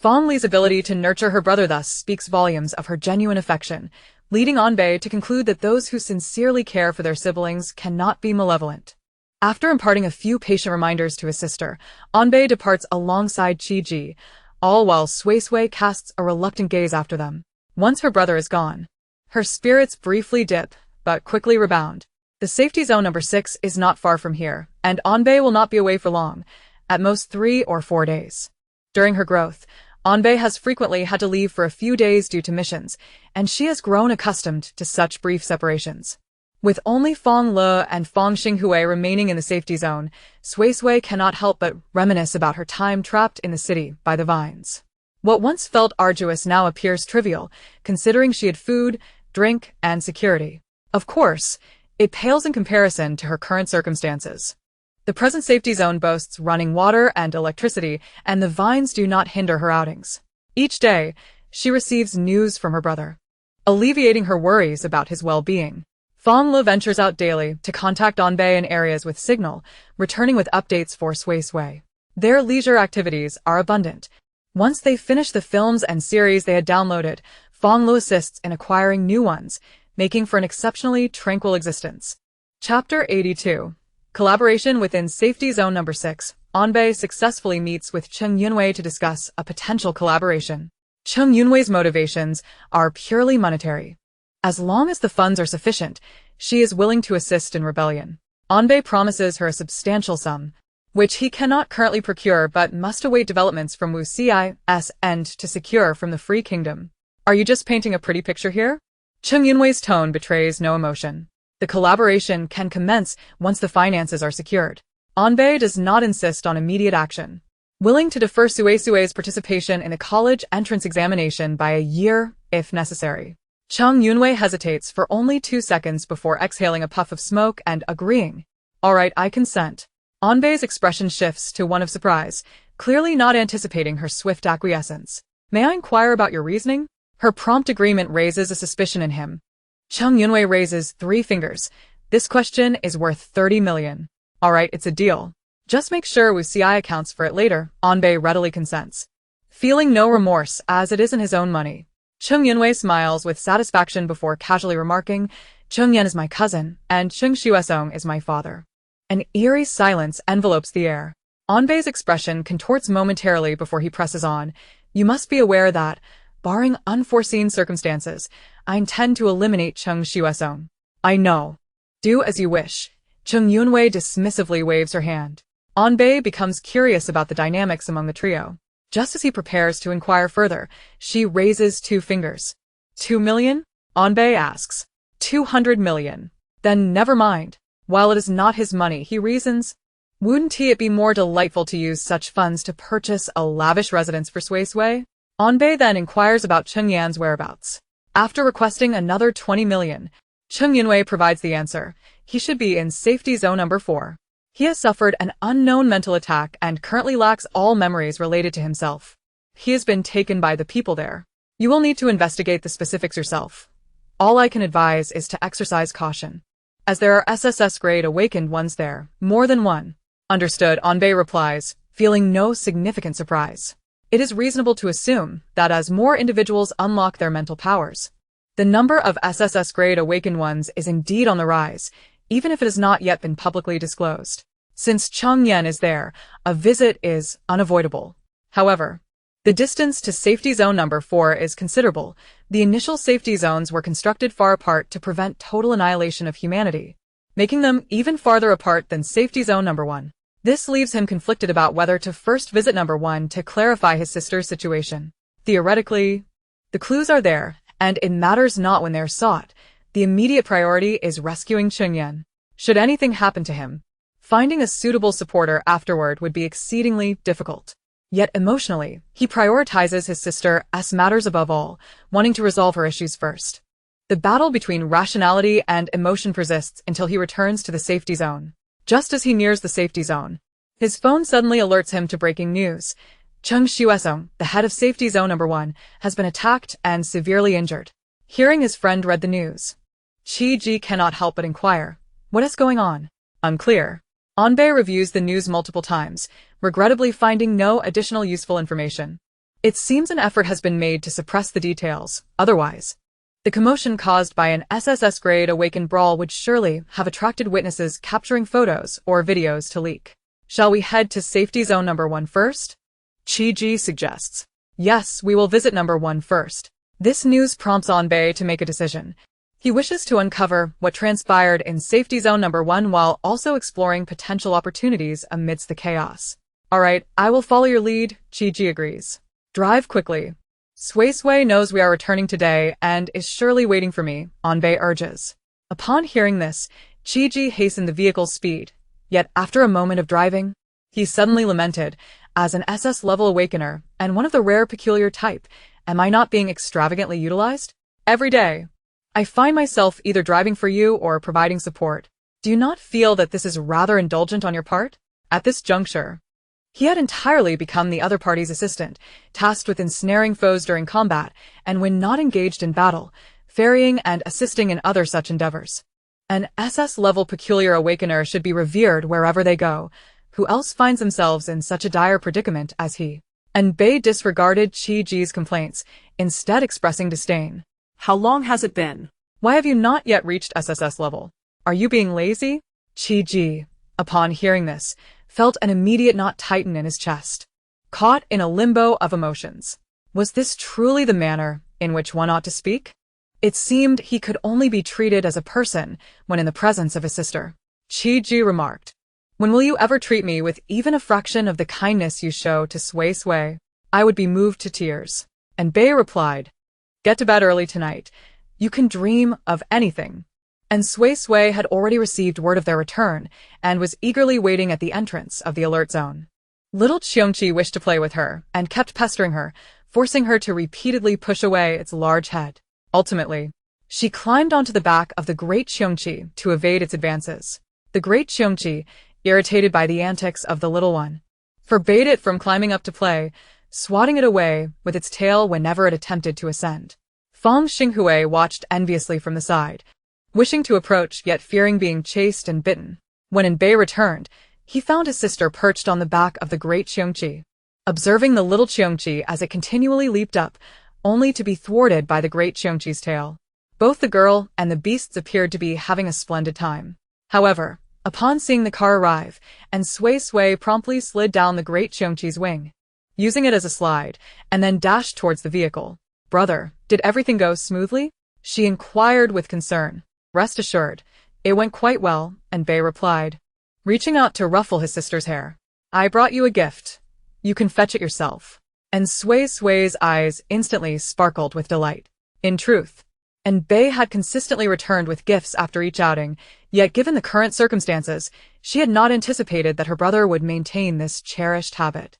Fonglei's ability to nurture her brother thus speaks volumes of her genuine affection, leading Onbei to conclude that those who sincerely care for their siblings cannot be malevolent. After imparting a few patient reminders to his sister, Onbei departs alongside Chi-ji, all while Suisui casts a reluctant gaze after them. Once her brother is gone, her spirits briefly dip, but quickly rebound. The safety zone number 6 is not far from here, and Onbei will not be away for long, at most 3 or 4 days. During her growth, Onbei has frequently had to leave for a few days due to missions, and she has grown accustomed to such brief separations. With only Fonglow and Fongxinghui remaining in the safety zone, Suisui cannot help but reminisce about her time trapped in the city by the vines. What once felt arduous now appears trivial, considering she had food, drink, and security. Of course, it pales in comparison to her current circumstances. The present safety zone boasts running water and electricity, and the vines do not hinder her outings. Each day, she receives news from her brother, alleviating her worries about his well-being. Fonglow ventures out daily to contact Onbei in areas with signal, returning with updates for Suisui. Their leisure activities are abundant. Once they finish the films and series they had downloaded, Fonglow assists in acquiring new ones, making for an exceptionally tranquil existence. Chapter 82. Collaboration within Safety Zone Number 6. Onbei successfully meets with Chung Yunwei to discuss a potential collaboration. Chung Yunwei's motivations are purely monetary. As long as the funds are sufficient, she is willing to assist in rebellion. Onbei promises her a substantial sum, which he cannot currently procure but must await developments from Wuxi's end to secure from the Free Kingdom. Are you just painting a pretty picture here? Chung Yunwei's tone betrays no emotion. The collaboration can commence once the finances are secured. Onbei does not insist on immediate action, willing to defer Suisui's participation in the college entrance examination by a year, if necessary. Chung Yunwei hesitates for only 2 seconds before exhaling a puff of smoke and agreeing. All right, I consent. Onbei's expression shifts to one of surprise, clearly not anticipating her swift acquiescence. May I inquire about your reasoning? Her prompt agreement raises a suspicion in him. Chung Yunwei raises 3 fingers, This question is worth 30 million. Alright, it's a deal. Just make sure Suisui accounts for it later. Onbei readily consents, feeling no remorse as it isn't his own money. Chung Yunwei smiles with satisfaction before casually remarking, Chung Yan is my cousin, and Chung Shuesong is my father. An eerie silence envelopes the air. Onbei's expression contorts momentarily before he presses on. You must be aware that, barring unforeseen circumstances, I intend to eliminate Chung Shuesong. I know. Do as you wish. Chung Yunwei dismissively waves her hand. Onbei becomes curious about the dynamics among the trio. Just as he prepares to inquire further, she raises 2 fingers. 2 million? Onbei asks. 200 million. Then never mind. While it is not his money, he reasons, wouldn't it be more delightful to use such funds to purchase a lavish residence for Suisui? Onbei then inquires about Chung Yan's whereabouts. After requesting another 20 million, Chung Yunwei provides the answer. He should be in safety zone number 4. He has suffered an unknown mental attack and currently lacks all memories related to himself. He has been taken by the people there. You will need to investigate the specifics yourself. All I can advise is to exercise caution, as there are SSS-grade awakened ones there, more than one. Understood, Onbei replies, feeling no significant surprise. It is reasonable to assume that as more individuals unlock their mental powers, the number of SSS-grade awakened ones is indeed on the rise, even if it has not yet been publicly disclosed. Since Chung Yan is there, a visit is unavoidable. However, the distance to safety zone number 4 is considerable. The initial safety zones were constructed far apart to prevent total annihilation of humanity, making them even farther apart than safety zone number 1. This leaves him conflicted about whether to first visit number 1 to clarify his sister's situation. Theoretically, the clues are there, and it matters not when they're sought. The immediate priority is rescuing Chung Yan. Should anything happen to him, finding a suitable supporter afterward would be exceedingly difficult. Yet emotionally, he prioritizes his sister's matters above all, wanting to resolve her issues first. The battle between rationality and emotion persists until he returns to the safety zone. Just as he nears the safety zone, his phone suddenly alerts him to breaking news. Chung Shuesong, the head of safety zone number 1, has been attacked and severely injured. Hearing his friend read the news, Chi-ji cannot help but inquire, what is going on? Unclear. Onbei reviews the news multiple times, regrettably finding no additional useful information. It seems an effort has been made to suppress the details, otherwise, the commotion caused by an SSS-grade awakened brawl would surely have attracted witnesses capturing photos or videos to leak. Shall we head to safety zone number 1 first? Chi-ji suggests. Yes, we will visit number 1 first. This news prompts Onbei to make a decision. He wishes to uncover what transpired in safety zone number 1 while also exploring potential opportunities amidst the chaos. Alright, I will follow your lead, Chi-ji agrees. Drive quickly. Suisui knows we are returning today and is surely waiting for me, Onbei urges. Upon hearing this, Chi-ji hastened the vehicle's speed, yet after a moment of driving, he suddenly lamented, as an SS-level awakener, and one of the rare peculiar type, am I not being extravagantly utilized? Every day, I find myself either driving for you or providing support. Do you not feel that this is rather indulgent on your part? At this juncture, he had entirely become the other party's assistant, tasked with ensnaring foes during combat, and when not engaged in battle, ferrying and assisting in other such endeavors. An SS-level peculiar awakener should be revered wherever they go. Who else finds themselves in such a dire predicament as he? And Bei disregarded Chi-ji's complaints, instead expressing disdain. How long has it been? Why have you not yet reached SSS level? Are you being lazy? Chi-ji, upon hearing this, felt an immediate knot tighten in his chest. Caught in a limbo of emotions. Was this truly the manner in which one ought to speak? It seemed he could only be treated as a person when in the presence of his sister. Chi-ji remarked, when will you ever treat me with even a fraction of the kindness you show to Suisui? I would be moved to tears. And Bei replied, get to bed early tonight. You can dream of anything. And Suisui had already received word of their return and was eagerly waiting at the entrance of the alert zone. Little Cheongchi wished to play with her and kept pestering her, forcing her to repeatedly push away its large head. Ultimately, she climbed onto the back of the great Cheongchi to evade its advances. The great Cheongchi, irritated by the antics of the little one, forbade it from climbing up to play, swatting it away with its tail whenever it attempted to ascend. Fong Xinghui watched enviously from the side, wishing to approach yet fearing being chased and bitten. When Enbei returned, he found his sister perched on the back of the great Qiongqi, observing the little Qiongqi as it continually leaped up, only to be thwarted by the great Qiongqi's tail. Both the girl and the beasts appeared to be having a splendid time. However, upon seeing the car arrive, and Suisui promptly slid down the great Qiongqi's wing, using it as a slide, and then dashed towards the vehicle. "Brother, did everything go smoothly?" she inquired with concern. "Rest assured, it went quite well," Enbei replied, reaching out to ruffle his sister's hair. "I brought you a gift. You can fetch it yourself." And Suisui's eyes instantly sparkled with delight. In truth, Enbei had consistently returned with gifts after each outing, yet given the current circumstances, she had not anticipated that her brother would maintain this cherished habit.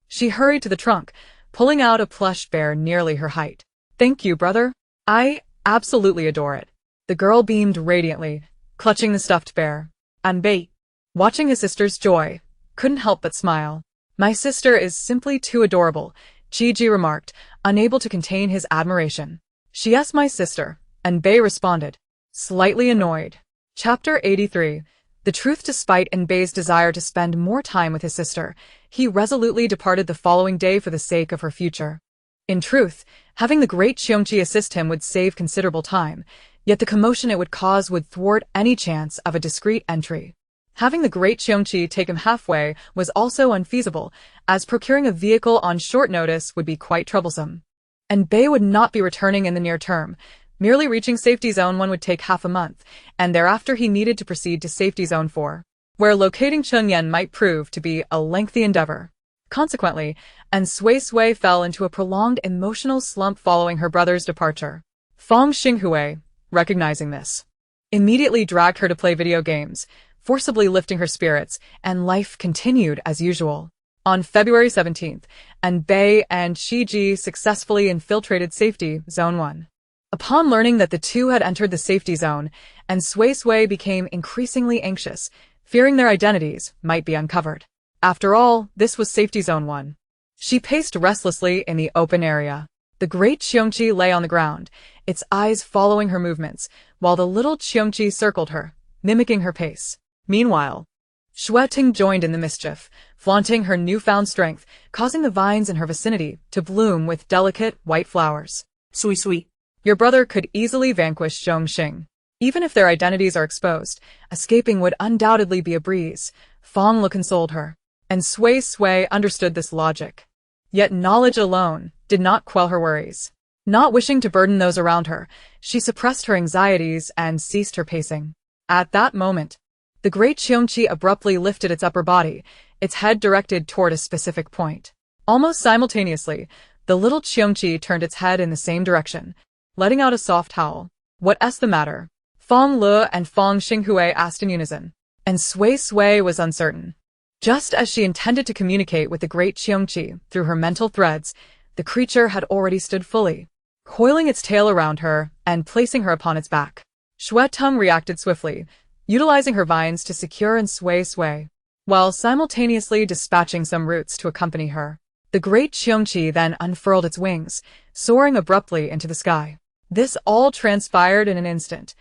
She hurried to the trunk, pulling out a plush bear nearly her height. "Thank you, brother. I absolutely adore it." The girl beamed radiantly, clutching the stuffed bear. Enbei, watching his sister's joy, couldn't help but smile. "My sister is simply too adorable," Qiji remarked, unable to contain his admiration. "She is my sister," Enbei responded, slightly annoyed. Chapter 83. The truth. Despite Enbei's desire to spend more time with his sister, he resolutely departed the following day for the sake of her future. In truth, having the great Qiongqi assist him would save considerable time, yet the commotion it would cause would thwart any chance of a discreet entry. Having the great Qiongqi take him halfway was also unfeasible, as procuring a vehicle on short notice would be quite troublesome. Enbei would not be returning in the near term. Merely reaching Safety Zone 1 would take half a month, and thereafter he needed to proceed to Safety Zone 4, where locating Chunyan might prove to be a lengthy endeavor. Consequently, Suisui fell into a prolonged emotional slump following her brother's departure. Fong Xinghui, recognizing this, immediately dragged her to play video games, forcibly lifting her spirits, and life continued as usual. On February 17th, Enbei and Shiji successfully infiltrated Safety Zone 1. Upon learning that the two had entered the safety zone, Suisui became increasingly anxious, fearing their identities might be uncovered. After all, this was Safety Zone 1. She paced restlessly in the open area. The great Qiongqi lay on the ground, its eyes following her movements, while the little Qiongqi circled her, mimicking her pace. Meanwhile, Xueting joined in the mischief, flaunting her newfound strength, causing the vines in her vicinity to bloom with delicate white flowers. Suisui. Your brother could easily vanquish Zhongxing. Even if their identities are exposed, escaping would undoubtedly be a breeze, Fonglow consoled her. And Suisui understood this logic. Yet knowledge alone did not quell her worries. Not wishing to burden those around her, she suppressed her anxieties and ceased her pacing. At that moment, the great Qiongqi abruptly lifted its upper body, its head directed toward a specific point. Almost simultaneously, the little Qiongqi turned its head in the same direction, letting out a soft howl. "What's the matter?" Fonglow and Fong Xinghui asked in unison, and Suisui was uncertain. Just as she intended to communicate with the great Qiongqi through her mental threads, the creature had already stood fully, coiling its tail around her and placing her upon its back. Xuetung reacted swiftly, utilizing her vines to secure Suisui, while simultaneously dispatching some roots to accompany her. The great Qiongqi then unfurled its wings, soaring abruptly into the sky. This all transpired in an instant.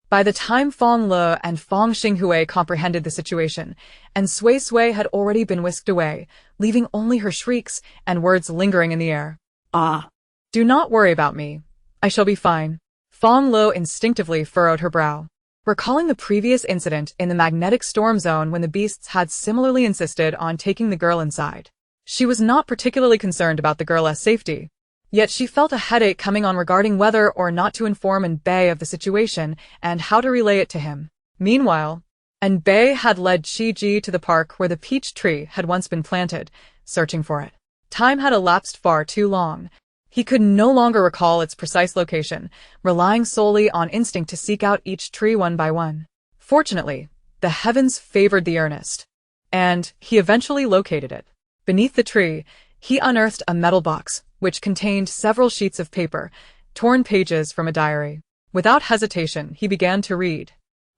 By the time Fonglow and Fong Xinghui comprehended the situation, Suisui had already been whisked away, leaving only her shrieks and words lingering in the air. "Ah." "Do not worry about me. I shall be fine." Fonglow instinctively furrowed her brow, recalling the previous incident in the magnetic storm zone when the beasts had similarly insisted on taking the girl inside. She was not particularly concerned about the girl's safety, yet she felt a headache coming on regarding whether or not to inform Enbei of the situation and how to relay it to him. Meanwhile, Enbei had led Qiji to the park where the peach tree had once been planted, searching for it. Time had elapsed far too long. He could no longer recall its precise location, relying solely on instinct to seek out each tree one by one. Fortunately, the heavens favored the earnest, and he eventually located it. Beneath the tree, he unearthed a metal box, which contained several sheets of paper, torn pages from a diary. Without hesitation, he began to read.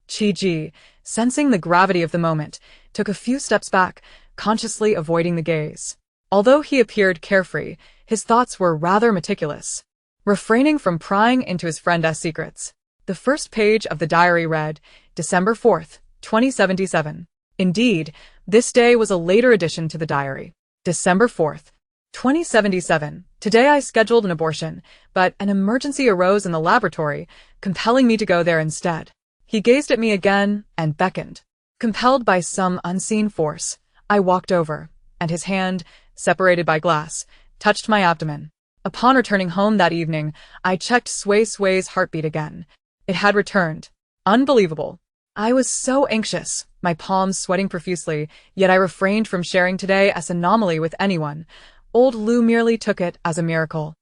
Qiji, sensing the gravity of the moment, took a few steps back, consciously avoiding the gaze. Although he appeared carefree, his thoughts were rather meticulous, refraining from prying into his friend's secrets. The first page of the diary read, December 4th, 2077. Indeed, this day was a later addition to the diary. December 4th, 2077. Today I scheduled an abortion, but an emergency arose in the laboratory, compelling me to go there instead. He gazed at me again and beckoned. Compelled by some unseen force, I walked over, and his hand, separated by glass, touched my abdomen. Upon returning home that evening, I checked Suisui's heartbeat again. It had returned. Unbelievable. I was so anxious, my palms sweating profusely, yet I refrained from sharing today's anomaly with anyone. Old Lu merely took it as a miracle.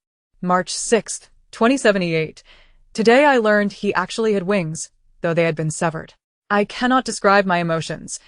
March 6th, 2078. Today I learned he actually had wings, though they had been severed. I cannot describe my emotions.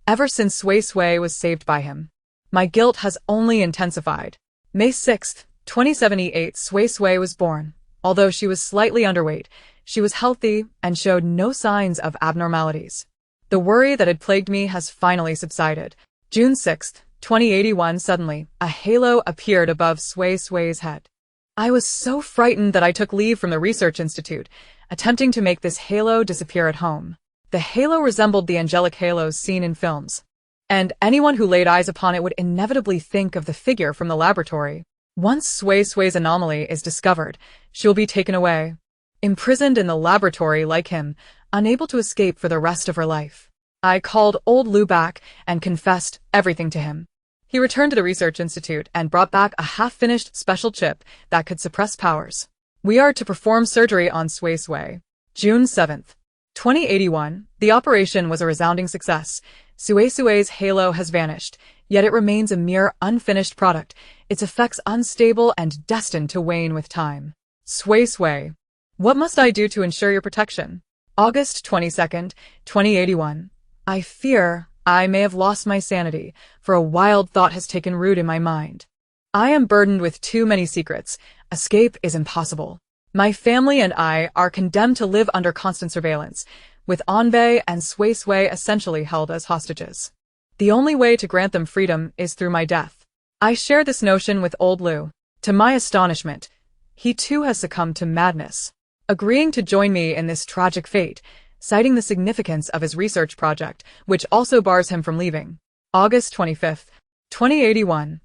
Ever since Suisui was saved by him, my guilt has only intensified. May 6th, 2078. Suisui was born. Although she was slightly underweight, she was healthy and showed no signs of abnormalities. The worry that had plagued me has finally subsided. June 6th, 2081. Suddenly, a halo appeared above Suisui's head. I was so frightened that I took leave from the research institute, attempting to make this halo disappear at home. The halo resembled the angelic halos seen in films, and anyone who laid eyes upon it would inevitably think of the figure from the laboratory. Once Suisui's anomaly is discovered, she will be taken away, imprisoned in the laboratory like him, unable to escape for the rest of her life. I called old Lu back and confessed everything to him. He returned to the research institute and brought back a half-finished special chip that could suppress powers. We are to perform surgery on Suisui. June 7th, 2081. The operation was a resounding success. Suisui's halo has vanished, yet it remains a mere unfinished product, its effects unstable and destined to wane with time. Suisui. What must I do to ensure your protection? August 22nd, 2081. I fear I may have lost my sanity, for a wild thought has taken root in my mind. I am burdened with too many secrets. Escape is impossible. My family and I are condemned to live under constant surveillance, with Anbei and Suisui essentially held as hostages. The only way to grant them freedom is through my death. I share this notion with old Lu. To my astonishment, he too has succumbed to madness, agreeing to join me in this tragic fate, citing the significance of his research project, which also bars him from leaving. August 25th, 2081.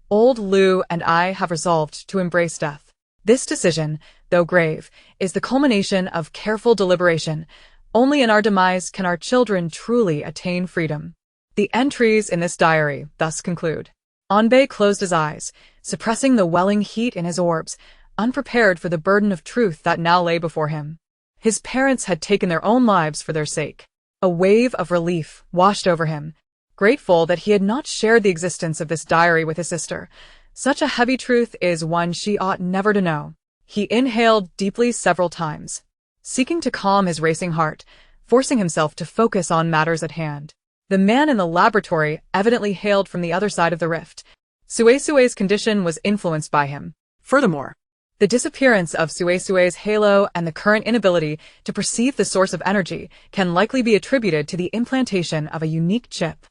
Old Lu and I have resolved to embrace death. This decision, though grave, is the culmination of careful deliberation. Only in our demise can our children truly attain freedom. The entries in this diary thus conclude. Anbei closed his eyes, suppressing the welling heat in his orbs, unprepared for the burden of truth that now lay before him. His parents had taken their own lives for their sake. A wave of relief washed over him, grateful that he had not shared the existence of this diary with his sister. Such a heavy truth is one she ought never to know. He inhaled deeply several times, seeking to calm his racing heart, forcing himself to focus on matters at hand. The man in the laboratory evidently hailed from the other side of the rift. Suisui's condition was influenced by him. Furthermore, The disappearance of Suisui's halo and the current inability to perceive the source of energy can likely be attributed to the implantation of a unique chip.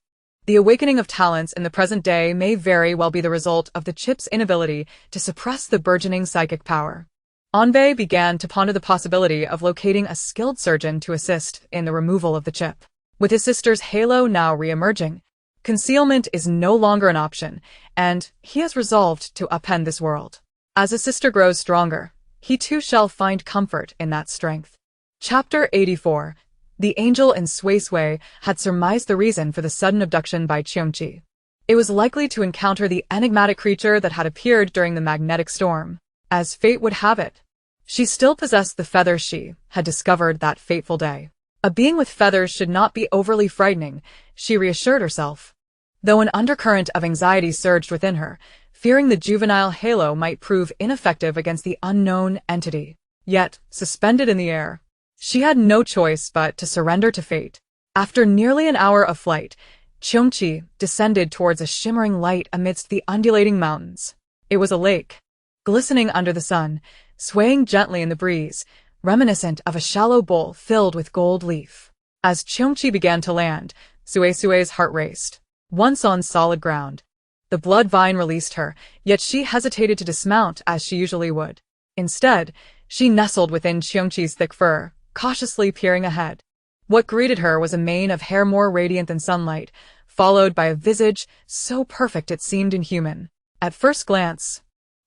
The awakening of talents in the present day may very well be the result of the chip's inability to suppress the burgeoning psychic power. Anbei began to ponder the possibility of locating a skilled surgeon to assist in the removal of the chip. With his sister's halo now re-emerging, concealment is no longer an option, and he has resolved to upend this world. As his sister grows stronger, he too shall find comfort in that strength. Chapter 84. The angel in Suisui had surmised the reason for the sudden abduction by Cheongqi. It was likely to encounter the enigmatic creature that had appeared during the magnetic storm. As fate would have it, she still possessed the feathers she had discovered that fateful day. A being with feathers should not be overly frightening, she reassured herself. Though an undercurrent of anxiety surged within her, fearing the juvenile halo might prove ineffective against the unknown entity. Yet, suspended in the air, she had no choice but to surrender to fate. After nearly an hour of flight, Cheongqi descended towards a shimmering light amidst the undulating mountains. It was a lake, glistening under the sun, swaying gently in the breeze, reminiscent of a shallow bowl filled with gold leaf. As Cheongqi began to land, Suisui's heart raced. Once on solid ground, the blood vine released her, yet she hesitated to dismount as she usually would. Instead, she nestled within Cheongqi's thick fur, cautiously peering ahead. What greeted her was a mane of hair more radiant than sunlight, followed by a visage so perfect it seemed inhuman. At first glance,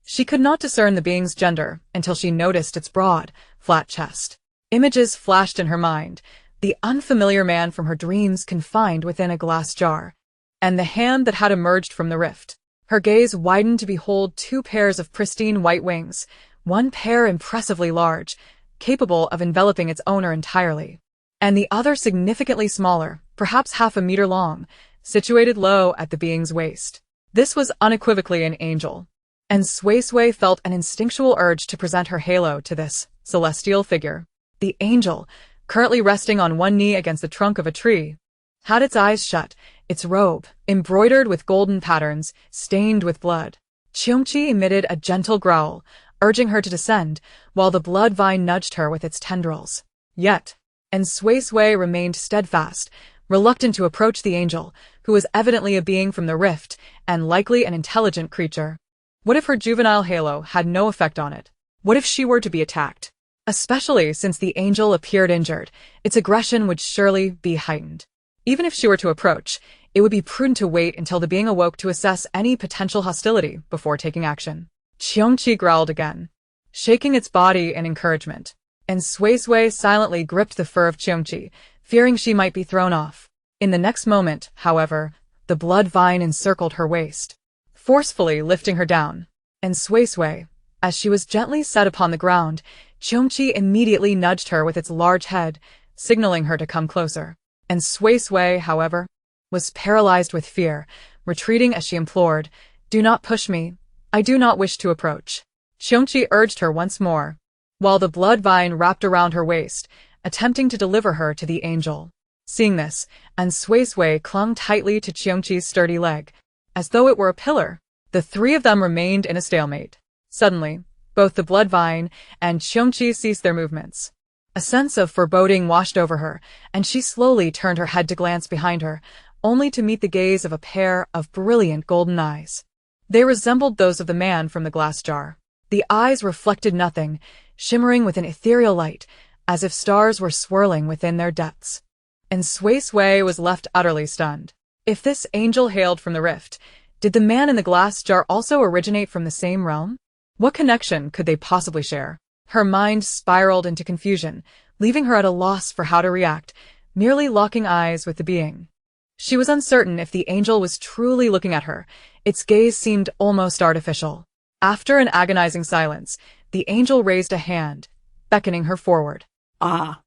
she could not discern the being's gender until she noticed its broad, flat chest. Images flashed in her mind, the unfamiliar man from her dreams confined within a glass jar, and the hand that had emerged from the rift. Her gaze widened to behold two pairs of pristine white wings, one pair impressively large, capable of enveloping its owner entirely, and the other significantly smaller, perhaps half a meter long, situated low at the being's waist. This was unequivocally an angel, and Suisui felt an instinctual urge to present her halo to this celestial figure. The angel, currently resting on one knee against the trunk of a tree, had its eyes shut, its robe, embroidered with golden patterns, stained with blood. Cheongchi emitted a gentle growl, urging her to descend, while the blood vine nudged her with its tendrils. Yet, and Suisui remained steadfast, reluctant to approach the angel, who was evidently a being from the rift, and likely an intelligent creature. What if her juvenile halo had no effect on it? What if she were to be attacked? Especially since the angel appeared injured, its aggression would surely be heightened. Even if she were to approach, it would be prudent to wait until the being awoke to assess any potential hostility before taking action. Cheongchi growled again, shaking its body in encouragement, and Suisui silently gripped the fur of Cheongchi, fearing she might be thrown off. In the next moment, however, the blood vine encircled her waist, forcefully lifting her down, and Suisui, as she was gently set upon the ground, Cheongchi immediately nudged her with its large head, signaling her to come closer. And Suisui, however, was paralyzed with fear, retreating as she implored, "Do not push me. I do not wish to approach." Cheongchi urged her once more, while the blood vine wrapped around her waist, attempting to deliver her to the angel. Seeing this, and Suisui clung tightly to Cheongchi's sturdy leg, as though it were a pillar. The three of them remained in a stalemate. Suddenly, both the blood vine and Cheongchi ceased their movements. A sense of foreboding washed over her, and she slowly turned her head to glance behind her, only to meet the gaze of a pair of brilliant golden eyes. They resembled those of the man from the glass jar. The eyes reflected nothing, shimmering with an ethereal light, as if stars were swirling within their depths. And Suisui was left utterly stunned. If this angel hailed from the rift, did the man in the glass jar also originate from the same realm? What connection could they possibly share? Her mind spiraled into confusion, leaving her at a loss for how to react, merely locking eyes with the being. She was uncertain if the angel was truly looking at her. Its gaze seemed almost artificial. After an agonizing silence, the angel raised a hand, beckoning her forward. Ah.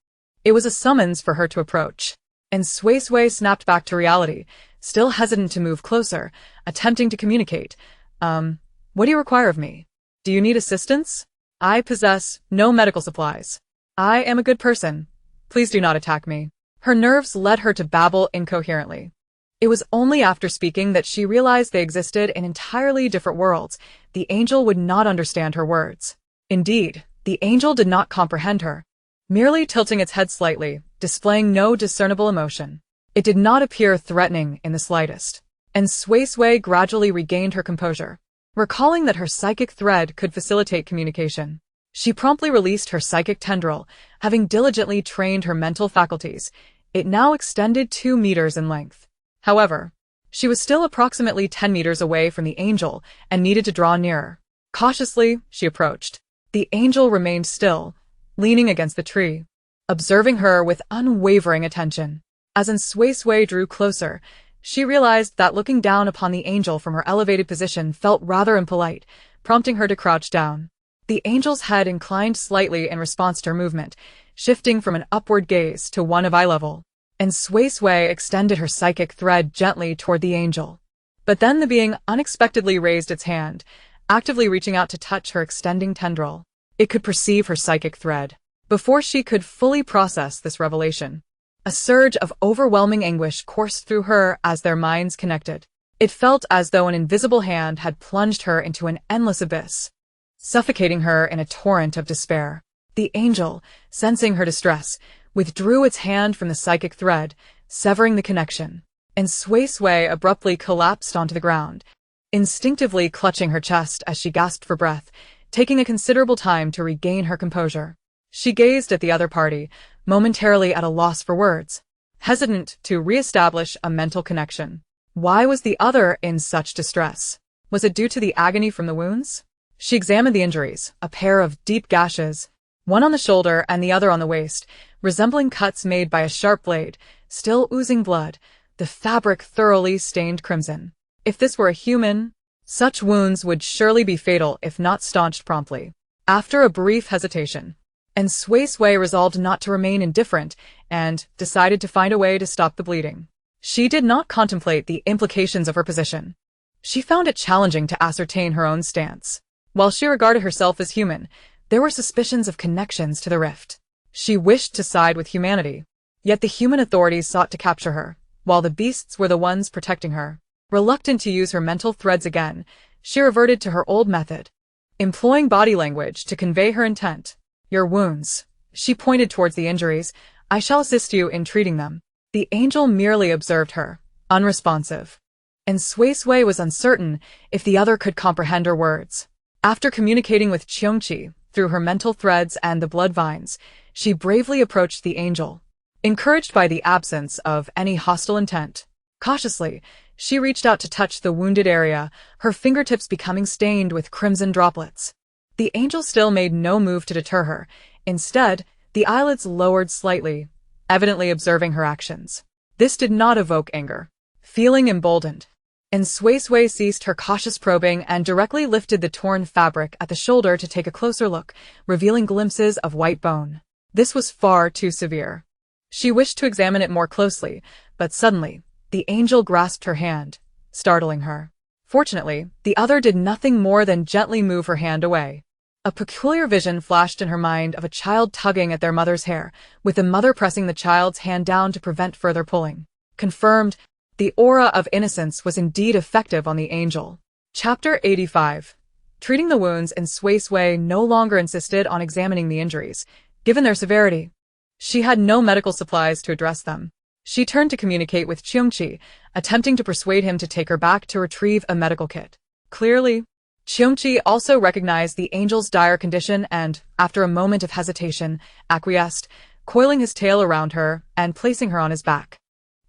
It was a summons for her to approach, and Suisui snapped back to reality, still hesitant to move closer, attempting to communicate. What do you require of me? Do you need assistance? I possess no medical supplies. I am a good person. Please do not attack me. Her nerves led her to babble incoherently. It was only after speaking that she realized they existed in entirely different worlds. The angel would not understand her words. Indeed, the angel did not comprehend her, merely tilting its head slightly, displaying no discernible emotion. It did not appear threatening in the slightest, and Suisui gradually regained her composure. Recalling that her psychic thread could facilitate communication, she promptly released her psychic tendril, having diligently trained her mental faculties. It now extended 2 meters in length. However, she was still approximately 10 meters away from the angel and needed to draw nearer. Cautiously, she approached. The angel remained still, leaning against the tree, observing her with unwavering attention. As Suisui drew closer, she realized that looking down upon the angel from her elevated position felt rather impolite, prompting her to crouch down. The angel's head inclined slightly in response to her movement, shifting from an upward gaze to one of eye level, and Suisui extended her psychic thread gently toward the angel. But then the being unexpectedly raised its hand, actively reaching out to touch her extending tendril. It could perceive her psychic thread. Before she could fully process this revelation, a surge of overwhelming anguish coursed through her as their minds connected. It felt as though an invisible hand had plunged her into an endless abyss, suffocating her in a torrent of despair. The angel, sensing her distress, withdrew its hand from the psychic thread, severing the connection, and Suisui abruptly collapsed onto the ground, instinctively clutching her chest as she gasped for breath, taking a considerable time to regain her composure. She gazed at the other party, momentarily at a loss for words, hesitant to re-establish a mental connection. Why was the other in such distress? Was it due to the agony from the wounds? She examined the injuries, a pair of deep gashes, one on the shoulder and the other on the waist, resembling cuts made by a sharp blade, still oozing blood, the fabric thoroughly stained crimson. If this were a human, such wounds would surely be fatal if not staunched promptly. After a brief hesitation, and Suisui resolved not to remain indifferent and decided to find a way to stop the bleeding. She did not contemplate the implications of her position. She found it challenging to ascertain her own stance. While she regarded herself as human, there were suspicions of connections to the rift. She wished to side with humanity, yet the human authorities sought to capture her, while the beasts were the ones protecting her. Reluctant to use her mental threads again, she reverted to her old method, employing body language to convey her intent. Your wounds. She pointed towards the injuries. I shall assist you in treating them. The angel merely observed her, unresponsive. And Suisui was uncertain if the other could comprehend her words. After communicating with Cheongchi through her mental threads and the blood vines, she bravely approached the angel. Encouraged by the absence of any hostile intent, cautiously, she reached out to touch the wounded area, her fingertips becoming stained with crimson droplets. The angel still made no move to deter her. Instead, the eyelids lowered slightly, evidently observing her actions. This did not evoke anger. Feeling emboldened, and Suisui ceased her cautious probing and directly lifted the torn fabric at the shoulder to take a closer look, revealing glimpses of white bone. This was far too severe. She wished to examine it more closely, but suddenly, the angel grasped her hand, startling her. Fortunately, the other did nothing more than gently move her hand away. A peculiar vision flashed in her mind of a child tugging at their mother's hair, with the mother pressing the child's hand down to prevent further pulling. Confirmed, the aura of innocence was indeed effective on the angel. Chapter 85. Treating the wounds, and Suisui no longer insisted on examining the injuries, given their severity. She had no medical supplies to address them. She turned to communicate with Cheongchi, attempting to persuade him to take her back to retrieve a medical kit. Clearly, Cheongchi also recognized the angel's dire condition and, after a moment of hesitation, acquiesced, coiling his tail around her and placing her on his back.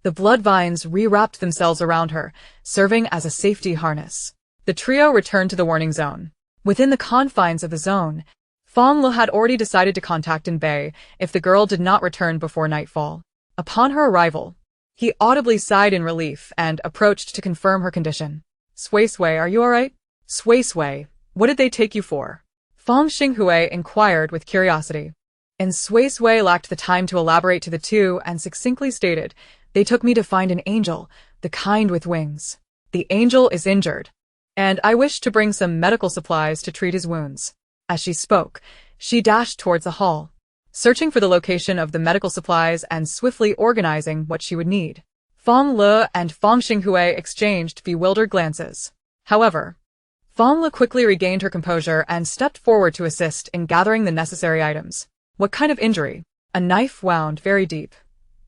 The blood vines re-wrapped themselves around her, serving as a safety harness. The trio returned to the warning zone. Within the confines of the zone, Fonglow had already decided to contact Bay if the girl did not return before nightfall. Upon her arrival, he audibly sighed in relief and approached to confirm her condition. Suisui, are you alright? Suisui, what did they take you for? Fong Xinghui inquired with curiosity. And Suisui lacked the time to elaborate to the two and succinctly stated, they took me to find an angel, the kind with wings. The angel is injured, and I wish to bring some medical supplies to treat his wounds. As she spoke, she dashed towards the hall, searching for the location of the medical supplies and swiftly organizing what she would need. Fonglow and Fong Xinghui exchanged bewildered glances. However, Fonglow quickly regained her composure and stepped forward to assist in gathering the necessary items. What kind of injury? A knife wound very deep.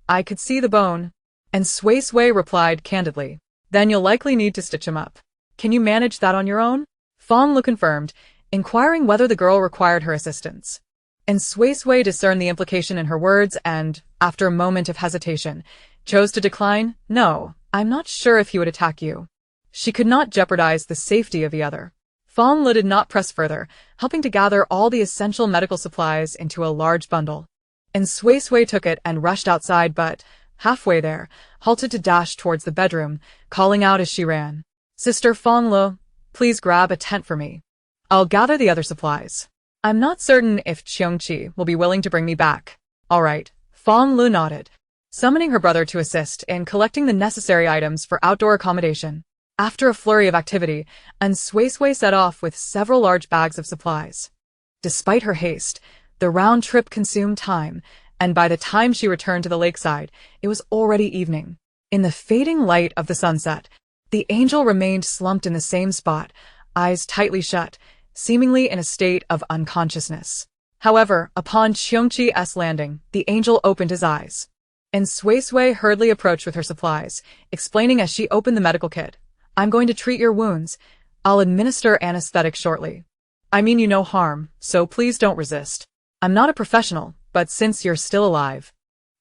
I could see the bone. And Suisui replied candidly. Then you'll likely need to stitch him up. Can you manage that on your own? Fonglow confirmed, inquiring whether the girl required her assistance. And Suisui discerned the implication in her words and, after a moment of hesitation, chose to decline. No, I'm not sure if he would attack you. She could not jeopardize the safety of the other. Fonglow did not press further, helping to gather all the essential medical supplies into a large bundle. And Suisui took it and rushed outside but, halfway there, halted to dash towards the bedroom, calling out as she ran. Sister Fonglow, please grab a tent for me. I'll gather the other supplies. I'm not certain if Cheongchi will be willing to bring me back. All right, Fonglow nodded, summoning her brother to assist in collecting the necessary items for outdoor accommodation. After a flurry of activity, Suisui set off with several large bags of supplies. Despite her haste, the round trip consumed time, and by the time she returned to the lakeside, it was already evening. In the fading light of the sunset, the angel remained slumped in the same spot, eyes tightly shut, seemingly in a state of unconsciousness. However, upon Cheongchi's landing, the angel opened his eyes. And Suisui hurriedly approached with her supplies, explaining as she opened the medical kit. I'm going to treat your wounds. I'll administer anesthetic shortly. I mean you no harm, so please don't resist. I'm not a professional, but since you're still alive,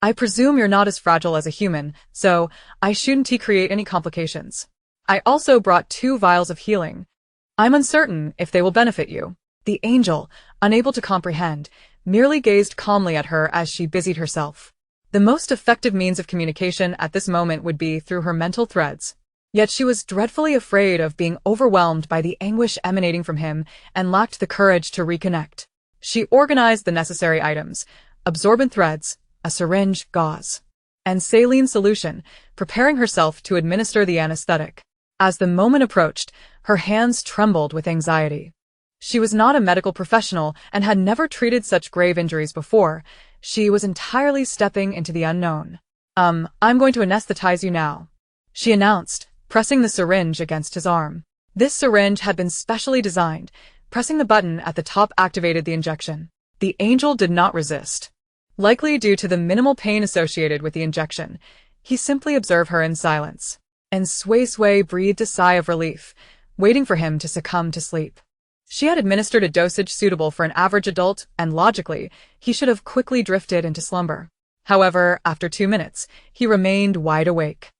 I presume you're not as fragile as a human, so I shouldn't create any complications. I also brought 2 vials of healing. I'm uncertain if they will benefit you. The angel, unable to comprehend, merely gazed calmly at her as she busied herself. The most effective means of communication at this moment would be through her mental threads. Yet she was dreadfully afraid of being overwhelmed by the anguish emanating from him and lacked the courage to reconnect. She organized the necessary items: absorbent threads, a syringe, gauze, and saline solution, preparing herself to administer the anesthetic. As the moment approached, her hands trembled with anxiety. She was not a medical professional and had never treated such grave injuries before. She was entirely stepping into the unknown. I'm going to anesthetize you now," she announced, pressing the syringe against his arm. This syringe had been specially designed. Pressing the button at the top activated the injection. The angel did not resist. Likely due to the minimal pain associated with the injection, he simply observed her in silence. And Suisui breathed a sigh of relief, waiting for him to succumb to sleep. She had administered a dosage suitable for an average adult, and logically, he should have quickly drifted into slumber. However, after 2 minutes, he remained wide awake.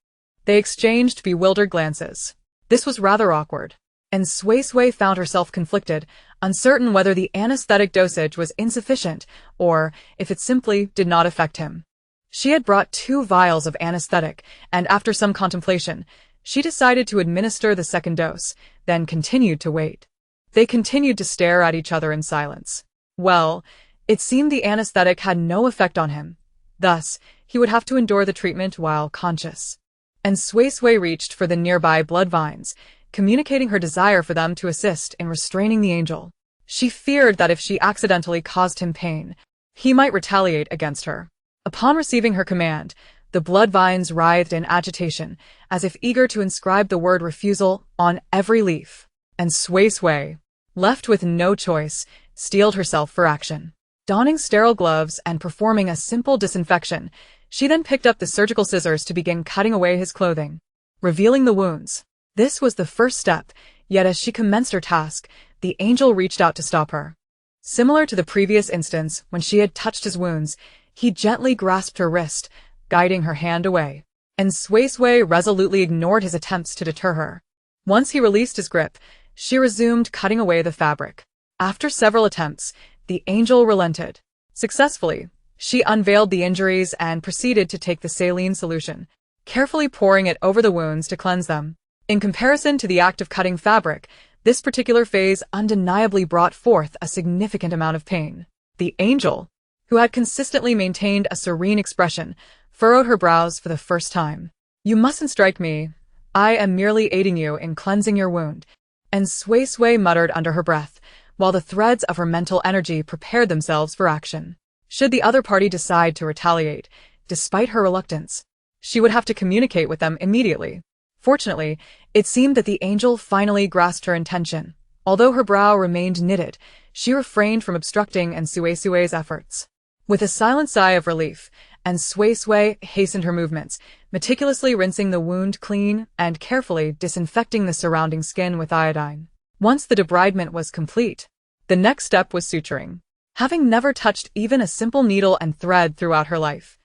They exchanged bewildered glances. This was rather awkward, and Suisui found herself conflicted, uncertain whether the anesthetic dosage was insufficient or if it simply did not affect him. She had brought 2 vials of anesthetic, and after some contemplation, she decided to administer the second dose, then continued to wait. They continued to stare at each other in silence. Well, it seemed the anesthetic had no effect on him. Thus, he would have to endure the treatment while conscious. And Suisui reached for the nearby blood vines, communicating her desire for them to assist in restraining the angel. She feared that if she accidentally caused him pain, he might retaliate against her. Upon receiving her command, the blood vines writhed in agitation, as if eager to inscribe the word refusal on every leaf. And Suisui, left with no choice, steeled herself for action. Donning sterile gloves and performing a simple disinfection, she then picked up the surgical scissors to begin cutting away his clothing, revealing the wounds. This was the first step, yet as she commenced her task, the angel reached out to stop her. Similar to the previous instance when she had touched his wounds, he gently grasped her wrist, guiding her hand away. And Suisui resolutely ignored his attempts to deter her. Once he released his grip, she resumed cutting away the fabric. After several attempts, the angel relented. Successfully, she unveiled the injuries and proceeded to take the saline solution, carefully pouring it over the wounds to cleanse them. In comparison to the act of cutting fabric, this particular phase undeniably brought forth a significant amount of pain. The angel, who had consistently maintained a serene expression, furrowed her brows for the first time. "You mustn't strike me. I am merely aiding you in cleansing your wound," and Suisui muttered under her breath, while the threads of her mental energy prepared themselves for action. Should the other party decide to retaliate, despite her reluctance, she would have to communicate with them immediately. Fortunately, it seemed that the angel finally grasped her intention. Although her brow remained knitted, she refrained from obstructing and Suisui's efforts. With a silent sigh of relief, and Suisui hastened her movements, meticulously rinsing the wound clean and carefully disinfecting the surrounding skin with iodine. Once the debridement was complete, the next step was suturing. Having never touched even a simple needle and thread throughout her life,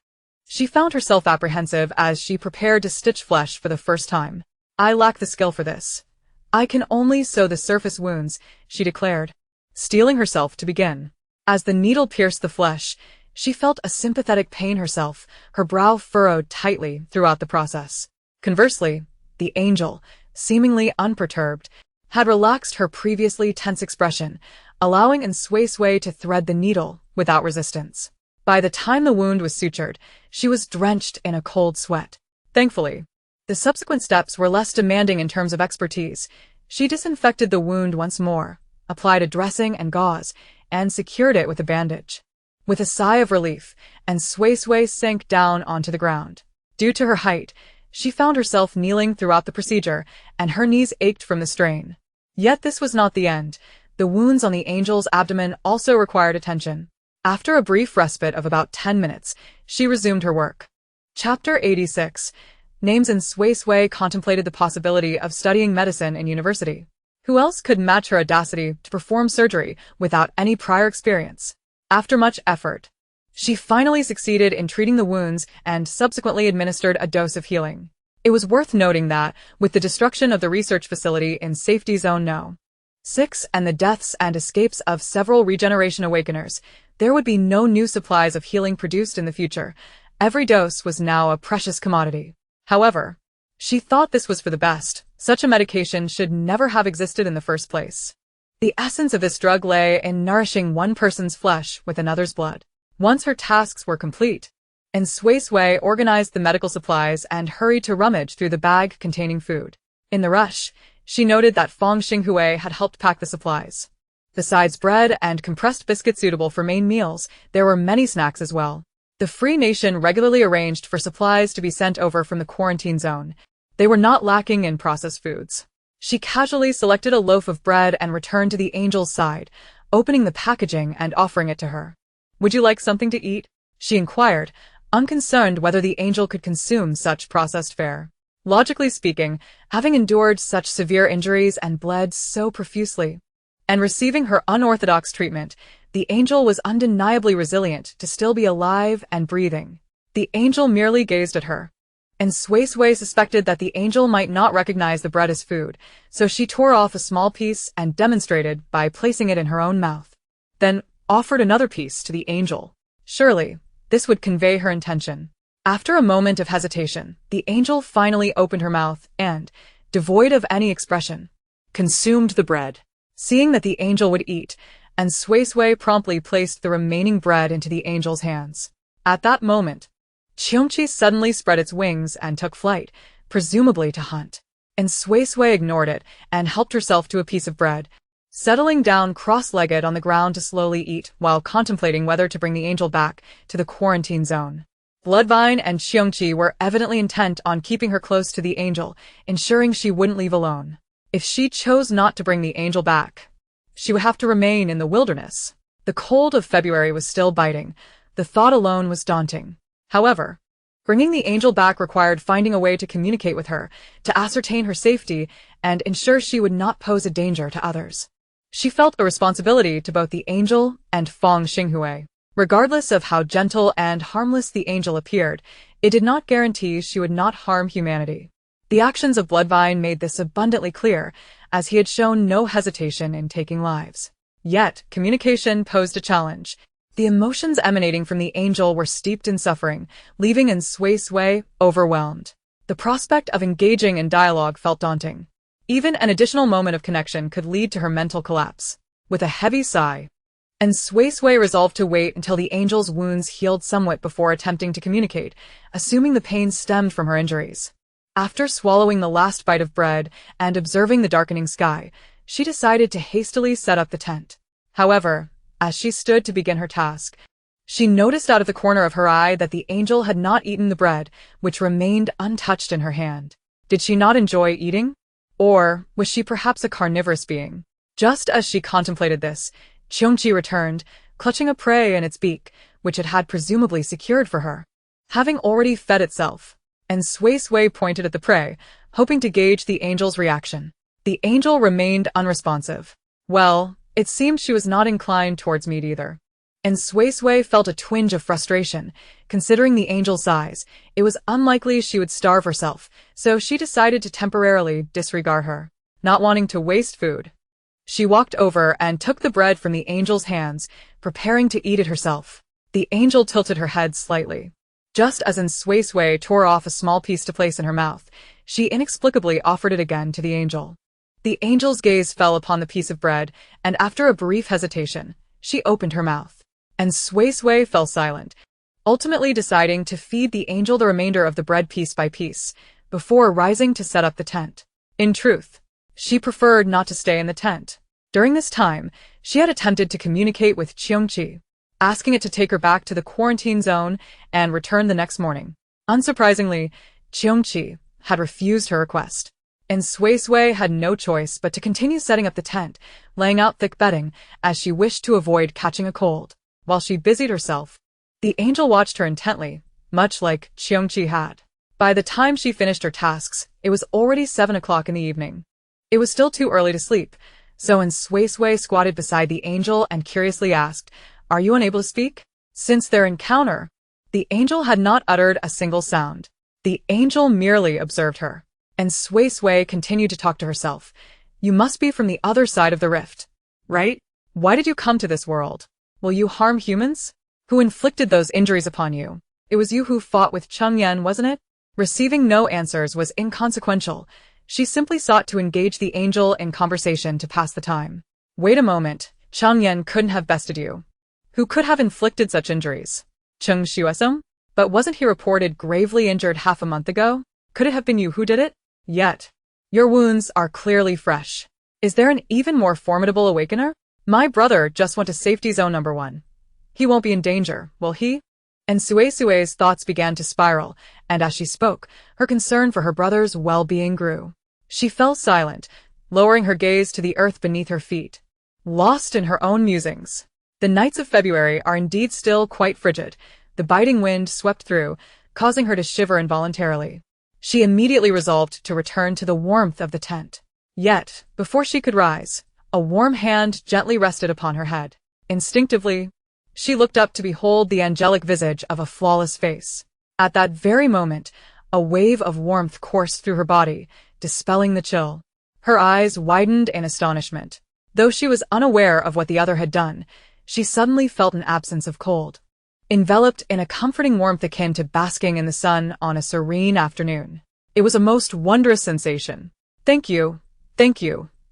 she found herself apprehensive as she prepared to stitch flesh for the first time. "I lack the skill for this. I can only sew the surface wounds," she declared, steeling herself to begin. As the needle pierced the flesh, she felt a sympathetic pain herself, her brow furrowed tightly throughout the process. Conversely, the angel, seemingly unperturbed, had relaxed her previously tense expression, allowing Suisui to thread the needle without resistance. By the time the wound was sutured, she was drenched in a cold sweat. Thankfully, the subsequent steps were less demanding in terms of expertise. She disinfected the wound once more, applied a dressing and gauze, and secured it with a bandage. With a sigh of relief, Suisui sank down onto the ground. Due to her height, she found herself kneeling throughout the procedure, and her knees ached from the strain. Yet this was not the end. The wounds on the angel's abdomen also required attention. After a brief respite of about 10 minutes, she resumed her work. Chapter 86. Names. Suisui contemplated the possibility of studying medicine in university. Who else could match her audacity to perform surgery without any prior experience? After much effort, she finally succeeded in treating the wounds and subsequently administered a dose of healing. It was worth noting that, with the destruction of the research facility in Safety Zone No. 6 and the deaths and escapes of several regeneration awakeners, there would be no new supplies of healing produced in the future. Every dose was now a precious commodity. However, she thought this was for the best. Such a medication should never have existed in the first place. The essence of this drug lay in nourishing one person's flesh with another's blood. Once her tasks were complete, and Suisui organized the medical supplies and hurried to rummage through the bag containing food. In the rush, she noted that Fong Xinghui had helped pack the supplies. Besides bread and compressed biscuits suitable for main meals, there were many snacks as well. The Free Nation regularly arranged for supplies to be sent over from the quarantine zone. They were not lacking in processed foods. She casually selected a loaf of bread and returned to the angel's side, opening the packaging and offering it to her. "Would you like something to eat?" she inquired, unconcerned whether the angel could consume such processed fare. Logically speaking, having endured such severe injuries and bled so profusely, and receiving her unorthodox treatment, the angel was undeniably resilient to still be alive and breathing. The angel merely gazed at her, and Suisui suspected that the angel might not recognize the bread as food, so she tore off a small piece and demonstrated by placing it in her own mouth, then offered another piece to the angel. Surely, this would convey her intention. After a moment of hesitation, the angel finally opened her mouth and, devoid of any expression, consumed the bread. Seeing that the angel would eat, and Suisui promptly placed the remaining bread into the angel's hands. At that moment, Cheongchi suddenly spread its wings and took flight, presumably to hunt. And Suisui ignored it and helped herself to a piece of bread, settling down cross-legged on the ground to slowly eat while contemplating whether to bring the angel back to the quarantine zone. Bloodvine and Cheongchi were evidently intent on keeping her close to the angel, ensuring she wouldn't leave alone. If she chose not to bring the angel back, she would have to remain in the wilderness. The cold of February was still biting. The thought alone was daunting. However, bringing the angel back required finding a way to communicate with her, to ascertain her safety, and ensure she would not pose a danger to others. She felt a responsibility to both the angel and Fong Xinghui. Regardless of how gentle and harmless the angel appeared, it did not guarantee she would not harm humanity. The actions of Bloodvine made this abundantly clear, as he had shown no hesitation in taking lives. Yet, communication posed a challenge. The emotions emanating from the angel were steeped in suffering, leaving Suisui overwhelmed. The prospect of engaging in dialogue felt daunting. Even an additional moment of connection could lead to her mental collapse. With a heavy sigh, Suisui resolved to wait until the angel's wounds healed somewhat before attempting to communicate, assuming the pain stemmed from her injuries. After swallowing the last bite of bread and observing the darkening sky, she decided to hastily set up the tent. However, as she stood to begin her task, she noticed out of the corner of her eye that the angel had not eaten the bread, which remained untouched in her hand. Did she not enjoy eating? Or was she perhaps a carnivorous being? Just as she contemplated this, Cheongchi returned, clutching a prey in its beak, which it had presumably secured for her, having already fed itself. And Suisui pointed at the prey, hoping to gauge the angel's reaction. The angel remained unresponsive. Well, it seemed she was not inclined towards meat either. And Suisui felt a twinge of frustration. Considering the angel's size, it was unlikely she would starve herself, so she decided to temporarily disregard her. Not wanting to waste food, she walked over and took the bread from the angel's hands, preparing to eat it herself. The angel tilted her head slightly. Just as Suisui tore off a small piece to place in her mouth, she inexplicably offered it again to the angel. The angel's gaze fell upon the piece of bread, and after a brief hesitation, she opened her mouth. And Suisui fell silent, ultimately deciding to feed the angel the remainder of the bread piece by piece, before rising to set up the tent. In truth, she preferred not to stay in the tent. During this time, she had attempted to communicate with Cheongchi, asking it to take her back to the quarantine zone and return the next morning. Unsurprisingly, Cheongchi had refused her request, and Suisui had no choice but to continue setting up the tent, laying out thick bedding, as she wished to avoid catching a cold. While she busied herself, the angel watched her intently, much like Cheongchi had. By the time she finished her tasks, it was already 7 o'clock in the evening. It was still too early to sleep, so Suisui squatted beside the angel and curiously asked, Are you unable to speak? Since their encounter, the angel had not uttered a single sound. The angel merely observed her. And Suisui continued to talk to herself. You must be from the other side of the rift, right? Why did you come to this world? Will you harm humans? Who inflicted those injuries upon you? It was you who fought with Cheng Yan, wasn't it? Receiving no answers was inconsequential. She simply sought to engage the angel in conversation to pass the time. Wait a moment, Cheng Yan couldn't have bested you. Who could have inflicted such injuries? Cheng Xuesong? But wasn't he reported gravely injured half a month ago? Could it have been you who did it? Yet, your wounds are clearly fresh. Is there an even more formidable awakener? My brother just went to safety zone number 1. He won't be in danger, will he? And Suisui's thoughts began to spiral, and as she spoke, her concern for her brother's well-being grew. She fell silent, lowering her gaze to the earth beneath her feet, lost in her own musings. The nights of February are indeed still quite frigid. The biting wind swept through, causing her to shiver involuntarily. She immediately resolved to return to the warmth of the tent. Yet, before she could rise, a warm hand gently rested upon her head. Instinctively, she looked up to behold the angelic visage of a flawless face. At that very moment, a wave of warmth coursed through her body, dispelling the chill. Her eyes widened in astonishment. Though she was unaware of what the other had done, she suddenly felt an absence of cold. Enveloped in a comforting warmth akin to basking in the sun on a serene afternoon. It was a most wondrous sensation. Thank you,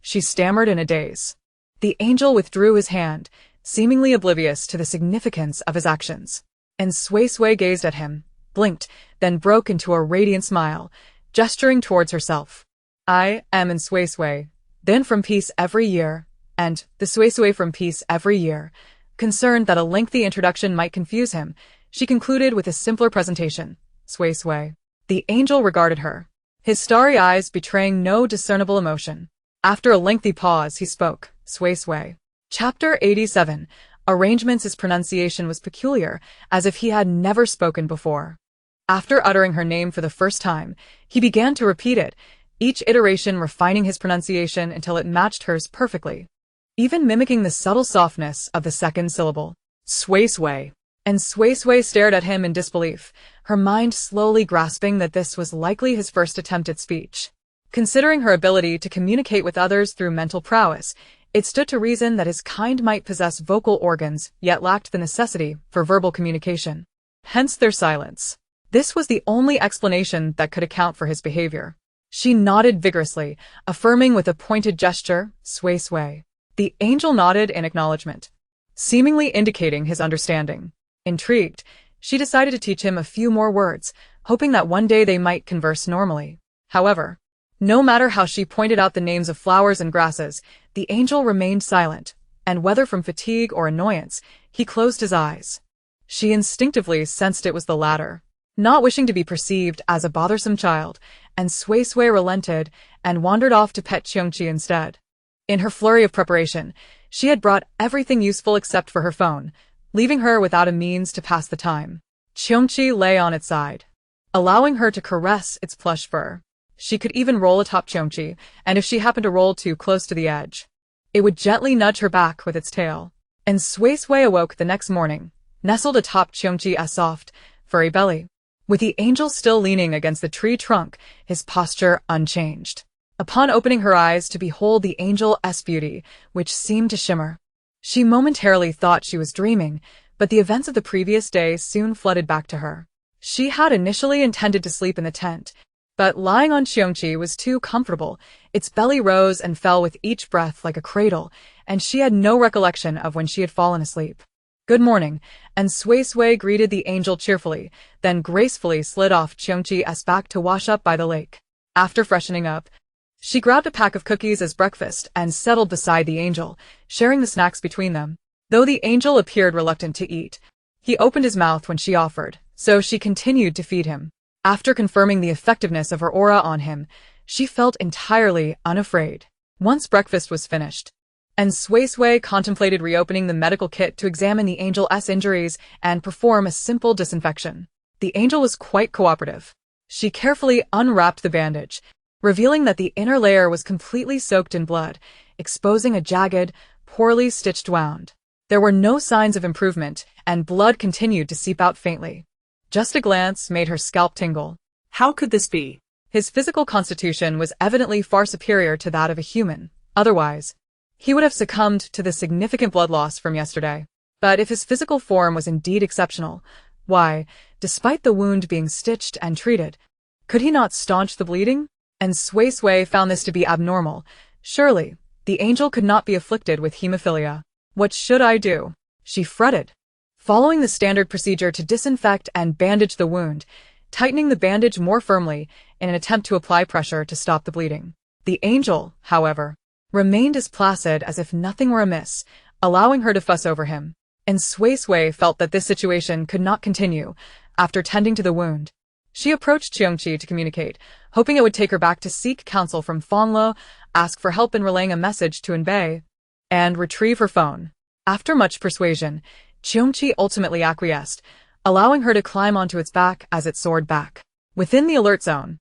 she stammered in a daze. The angel withdrew his hand, seemingly oblivious to the significance of his actions. And Suisui gazed at him, blinked, then broke into a radiant smile, gesturing towards herself. I am in Suisui, then from Peace every year, and the Suisui from Peace every year. Concerned that a lengthy introduction might confuse him, she concluded with a simpler presentation. Suisui. The angel regarded her, his starry eyes betraying no discernible emotion. After a lengthy pause, he spoke. Suisui. Chapter 87. Arrangements. His pronunciation was peculiar, as if he had never spoken before. After uttering her name for the first time, he began to repeat it, each iteration refining his pronunciation until it matched hers perfectly, even mimicking the subtle softness of the second syllable. Suisui. And Suisui stared at him in disbelief, her mind slowly grasping that this was likely his first attempt at speech. Considering her ability to communicate with others through mental prowess, it stood to reason that his kind might possess vocal organs, yet lacked the necessity for verbal communication. Hence their silence. This was the only explanation that could account for his behavior. She nodded vigorously, affirming with a pointed gesture, Suisui. The angel nodded in acknowledgement, seemingly indicating his understanding. Intrigued, she decided to teach him a few more words, hoping that one day they might converse normally. However, no matter how she pointed out the names of flowers and grasses, the angel remained silent, and whether from fatigue or annoyance, he closed his eyes. She instinctively sensed it was the latter, not wishing to be perceived as a bothersome child, and Suisui relented and wandered off to pet Qiongqi instead. In her flurry of preparation, she had brought everything useful except for her phone, leaving her without a means to pass the time. Qiongqi lay on its side, allowing her to caress its plush fur. She could even roll atop Qiongqi, and if she happened to roll too close to the edge, it would gently nudge her back with its tail. And Suisui awoke the next morning, nestled atop Qiongqi's soft, furry belly, with the angel still leaning against the tree trunk, his posture unchanged. Upon opening her eyes to behold the angel's beauty, which seemed to shimmer, she momentarily thought she was dreaming, but the events of the previous day soon flooded back to her. She had initially intended to sleep in the tent, but lying on Qiongqi was too comfortable. Its belly rose and fell with each breath like a cradle, and she had no recollection of when she had fallen asleep. Good morning, and Suisui greeted the angel cheerfully, then gracefully slid off Qiongqi's back to wash up by the lake. After freshening up, she grabbed a pack of cookies as breakfast and settled beside the angel, sharing the snacks between them. Though the angel appeared reluctant to eat, he opened his mouth when she offered, so she continued to feed him. After confirming the effectiveness of her aura on him, she felt entirely unafraid. Once breakfast was finished, and Suisui contemplated reopening the medical kit to examine the angel's injuries and perform a simple disinfection. The angel was quite cooperative. She carefully unwrapped the bandage, revealing that the inner layer was completely soaked in blood, exposing a jagged, poorly stitched wound. There were no signs of improvement, and blood continued to seep out faintly. Just a glance made her scalp tingle. How could this be? His physical constitution was evidently far superior to that of a human. Otherwise, he would have succumbed to the significant blood loss from yesterday. But if his physical form was indeed exceptional, why, despite the wound being stitched and treated, could he not staunch the bleeding? And Suisui found this to be abnormal. Surely, the angel could not be afflicted with hemophilia. What should I do? She fretted. Following the standard procedure to disinfect and bandage the wound, tightening the bandage more firmly in an attempt to apply pressure to stop the bleeding. The angel, however, remained as placid as if nothing were amiss, allowing her to fuss over him. And Suisui felt that this situation could not continue. After tending to the wound, she approached Qiongqi to communicate, hoping it would take her back to seek counsel from Fonglow, ask for help in relaying a message to Enbei, and retrieve her phone. After much persuasion, Qiongqi ultimately acquiesced, allowing her to climb onto its back as it soared back. Within the alert zone,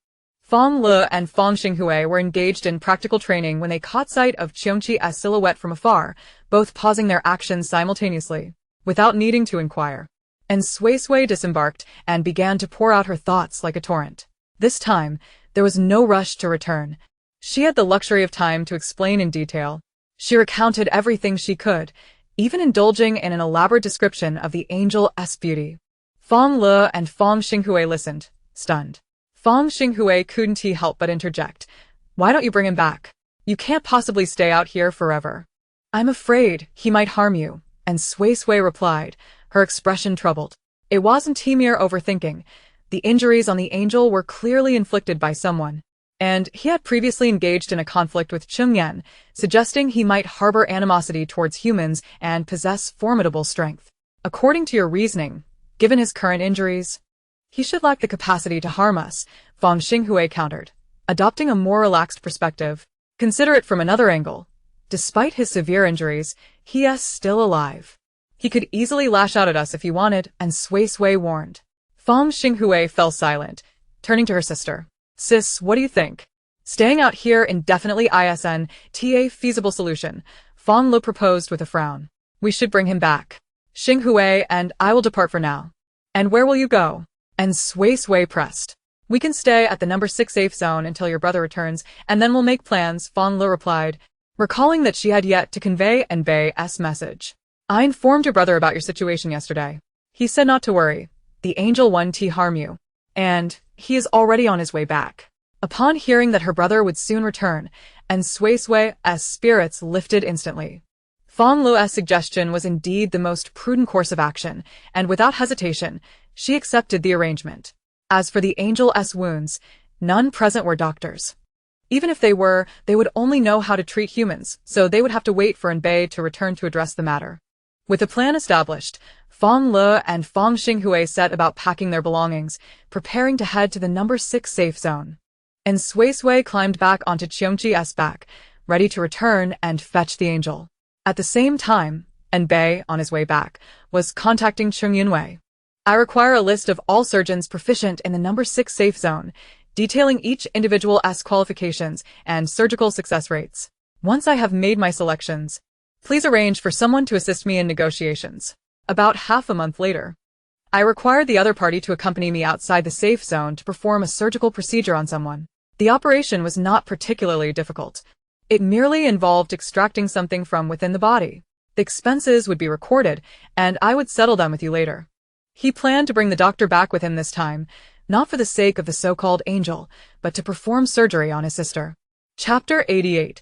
Fonglow and Fong Xinghui were engaged in practical training when they caught sight of Qiongqi's silhouette from afar, both pausing their actions simultaneously, without needing to inquire. And Suisui disembarked and began to pour out her thoughts like a torrent. This time, there was no rush to return. She had the luxury of time to explain in detail. She recounted everything she could, even indulging in an elaborate description of the angel's beauty. Fonglow and Fong Xinghui listened, stunned. Fong Xinghui couldn't help but interject. Why don't you bring him back? You can't possibly stay out here forever. I'm afraid he might harm you, and Suisui replied, her expression troubled. It wasn't mere overthinking. The injuries on the angel were clearly inflicted by someone, and he had previously engaged in a conflict with Chengyan, suggesting he might harbor animosity towards humans and possess formidable strength. According to your reasoning, given his current injuries, he should lack the capacity to harm us, Fong Xinghui countered, adopting a more relaxed perspective. Consider it from another angle. Despite his severe injuries, he is still alive. He could easily lash out at us if he wanted, and Suisui warned. Fong Xinghui fell silent, turning to her sister. Sis, what do you think? Staying out here indefinitely isn't a feasible solution, Fonglow proposed with a frown. We should bring him back. Xinghui and I will depart for now. And where will you go? And Suisui pressed. We can stay at the number 6 safe zone until your brother returns, and then we'll make plans, Fonglow replied, recalling that she had yet to convey Enbei's message. I informed your brother about your situation yesterday. He said not to worry. The angel won't harm you. And he is already on his way back. Upon hearing that her brother would soon return, and Suisui's spirits lifted instantly. Fonglow's suggestion was indeed the most prudent course of action, and without hesitation, she accepted the arrangement. As for the angel's wounds, none present were doctors. Even if they were, they would only know how to treat humans, so they would have to wait for Enbei to return to address the matter. With a plan established, Fonglow and Fong Xinghui set about packing their belongings, preparing to head to the number 6 safe zone. And Suisui climbed back onto Qiongqi's back, ready to return and fetch the angel. At the same time, Enbei, on his way back, was contacting Chung Yunwei. I require a list of all surgeons proficient in the number 6 safe zone, detailing each individual's qualifications and surgical success rates. Once I have made my selections, please arrange for someone to assist me in negotiations. About half a month later, I required the other party to accompany me outside the safe zone to perform a surgical procedure on someone. The operation was not particularly difficult. It merely involved extracting something from within the body. The expenses would be recorded, and I would settle them with you later. He planned to bring the doctor back with him this time, not for the sake of the so-called angel, but to perform surgery on his sister. Chapter 88.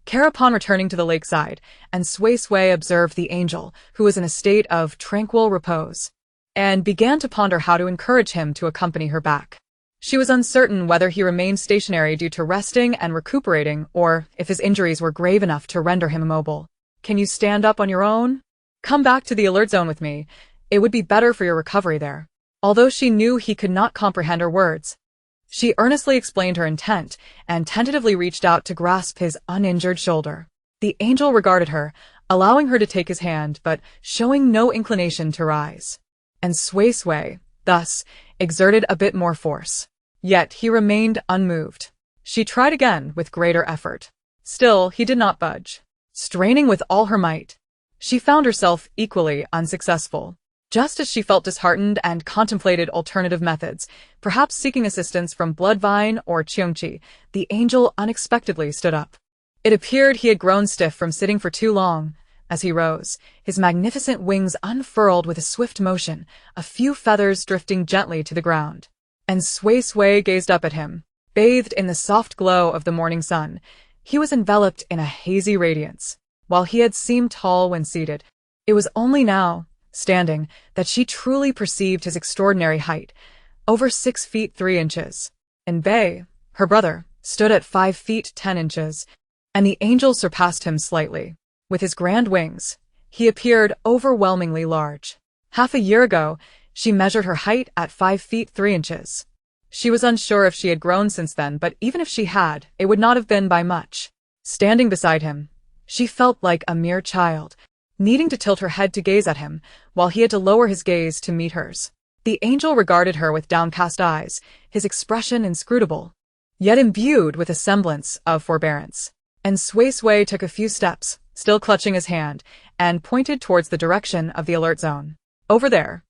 Care upon returning to the lakeside, and Suisui observed the angel, who was in a state of tranquil repose, and began to ponder how to encourage him to accompany her back. She was uncertain whether he remained stationary due to resting and recuperating, or if his injuries were grave enough to render him immobile. Can you stand up on your own? Come back to the alert zone with me. It would be better for your recovery there. Although she knew he could not comprehend her words, she earnestly explained her intent and tentatively reached out to grasp his uninjured shoulder. The angel regarded her, allowing her to take his hand but showing no inclination to rise. And Suisui, thus, exerted a bit more force. Yet he remained unmoved. She tried again with greater effort. Still, he did not budge. Straining with all her might, she found herself equally unsuccessful. Just as she felt disheartened and contemplated alternative methods, perhaps seeking assistance from Bloodvine or Cheongchi, the angel unexpectedly stood up. It appeared he had grown stiff from sitting for too long. As he rose, his magnificent wings unfurled with a swift motion, a few feathers drifting gently to the ground. And Suisui gazed up at him. Bathed in the soft glow of the morning sun, he was enveloped in a hazy radiance. While he had seemed tall when seated, it was only now, standing, that she truly perceived his extraordinary height, over 6 feet 3 inches. And Bei, her brother, stood at 5 feet 10 inches, and the angel surpassed him slightly. With his grand wings, he appeared overwhelmingly large. Half a year ago, she measured her height at 5 feet 3 inches. She was unsure if she had grown since then, but even if she had, it would not have been by much. Standing beside him, she felt like a mere child, needing to tilt her head to gaze at him, while he had to lower his gaze to meet hers. The angel regarded her with downcast eyes, his expression inscrutable, yet imbued with a semblance of forbearance. And Suisui took a few steps, still clutching his hand, and pointed towards the direction of the alert zone. Over there.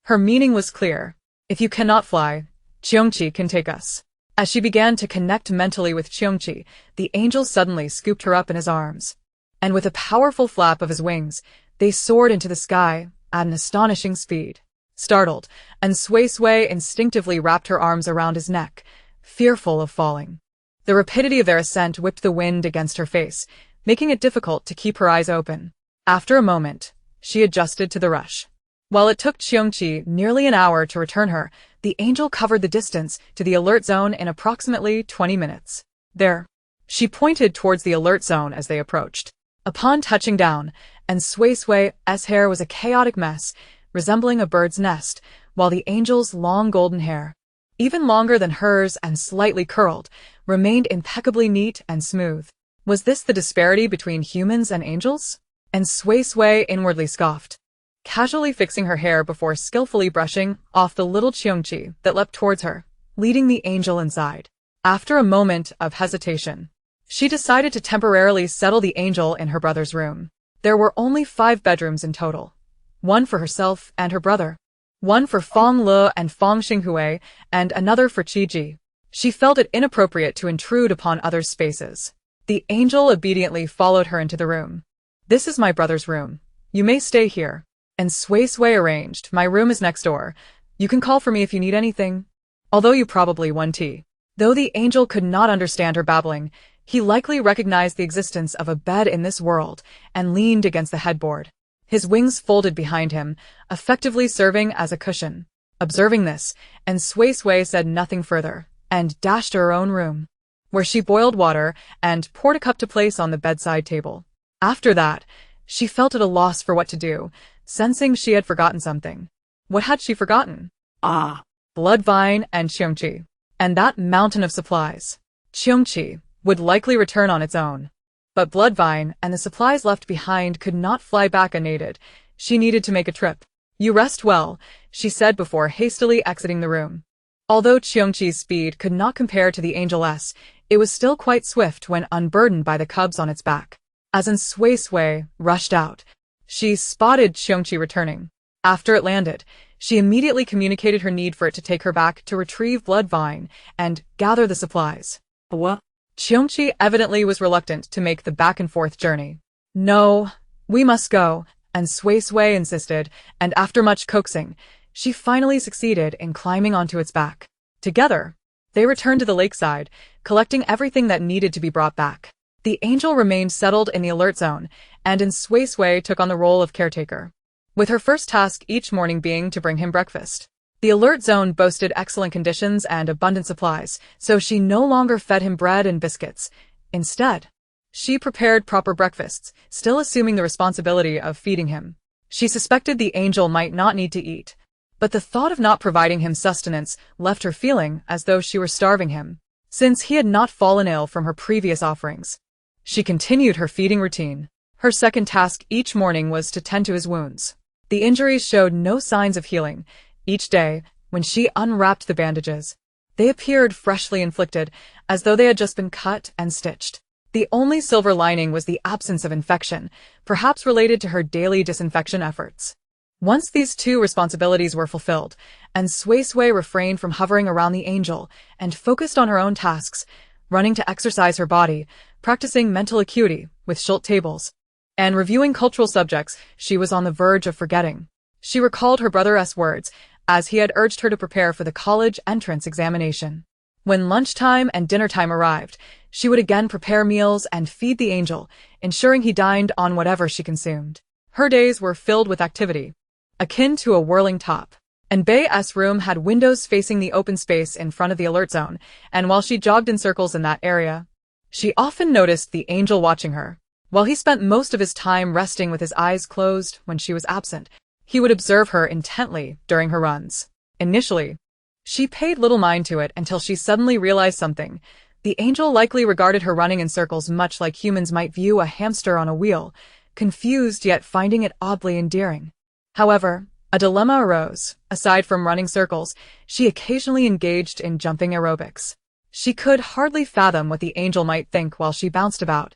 Her meaning was clear. If you cannot fly, Cheongchi can take us. As she began to connect mentally with Cheongchi, the angel suddenly scooped her up in his arms. And with a powerful flap of his wings, they soared into the sky at an astonishing speed. Startled, and Suisui instinctively wrapped her arms around his neck, fearful of falling. The rapidity of their ascent whipped the wind against her face, making it difficult to keep her eyes open. After a moment, she adjusted to the rush. While it took Cheongchi nearly an hour to return her, the angel covered the distance to the alert zone in approximately 20 minutes. There. She pointed towards the alert zone as they approached. Upon touching down, and Suisui's hair was a chaotic mess, resembling a bird's nest, while the angel's long golden hair, even longer than hers and slightly curled, remained impeccably neat and smooth. Was this the disparity between humans and angels? And Suisui inwardly scoffed, casually fixing her hair before skillfully brushing off the little Cheongchi that leapt towards her, leading the angel inside. After a moment of hesitation, she decided to temporarily settle the angel in her brother's room. There were only 5 bedrooms in total. One for herself and her brother, one for Fonglow and Fongxinghui, and another for Qiji. She felt it inappropriate to intrude upon others' spaces. The angel obediently followed her into the room. "This is my brother's room. You may stay here." And Suisui arranged, "My room is next door. You can call for me if you need anything. Although you probably want tea." Though the angel could not understand her babbling, he likely recognized the existence of a bed in this world and leaned against the headboard. His wings folded behind him, effectively serving as a cushion. Observing this, and Suisui said nothing further, and dashed to her own room, where she boiled water and poured a cup to place on the bedside table. After that, she felt at a loss for what to do, sensing she had forgotten something. What had she forgotten? Bloodvine and Cheongchi. And that mountain of supplies. Cheongchi would likely return on its own. But Bloodvine and the supplies left behind could not fly back unaided. She needed to make a trip. "You rest well," she said before hastily exiting the room. Although Cheongchi's speed could not compare to the angel's, it was still quite swift when unburdened by the cubs on its back. As Suisui rushed out, she spotted Cheongchi returning. After it landed, she immediately communicated her need for it to take her back to retrieve Bloodvine and gather the supplies. What? Cheongchi evidently was reluctant to make the back-and-forth journey. "No, we must go," and Suisui insisted, and after much coaxing, she finally succeeded in climbing onto its back. Together, they returned to the lakeside, collecting everything that needed to be brought back. The angel remained settled in the alert zone, and Suisui took on the role of caretaker, with her first task each morning being to bring him breakfast. The alert zone boasted excellent conditions and abundant supplies, so she no longer fed him bread and biscuits. Instead, she prepared proper breakfasts, still assuming the responsibility of feeding him. She suspected the angel might not need to eat, but the thought of not providing him sustenance left her feeling as though she were starving him, since he had not fallen ill from her previous offerings. She continued her feeding routine. Her second task each morning was to tend to his wounds. The injuries showed no signs of healing. Each day, when she unwrapped the bandages, they appeared freshly inflicted, as though they had just been cut and stitched. The only silver lining was the absence of infection, perhaps related to her daily disinfection efforts. Once these two responsibilities were fulfilled, and Suisui refrained from hovering around the angel and focused on her own tasks, running to exercise her body, practicing mental acuity with Schult tables, and reviewing cultural subjects she was on the verge of forgetting. She recalled her brother's words, as he had urged her to prepare for the college entrance examination. When lunchtime and dinner time arrived, she would again prepare meals and feed the angel, ensuring he dined on whatever she consumed. Her days were filled with activity, akin to a whirling top. And Bay's room had windows facing the open space in front of the alert zone, and while she jogged in circles in that area, she often noticed the angel watching her. While he spent most of his time resting with his eyes closed when she was absent, he would observe her intently during her runs. Initially, she paid little mind to it until she suddenly realized something. The angel likely regarded her running in circles much like humans might view a hamster on a wheel, confused yet finding it oddly endearing. However, a dilemma arose. Aside from running circles, she occasionally engaged in jumping aerobics. She could hardly fathom what the angel might think while she bounced about,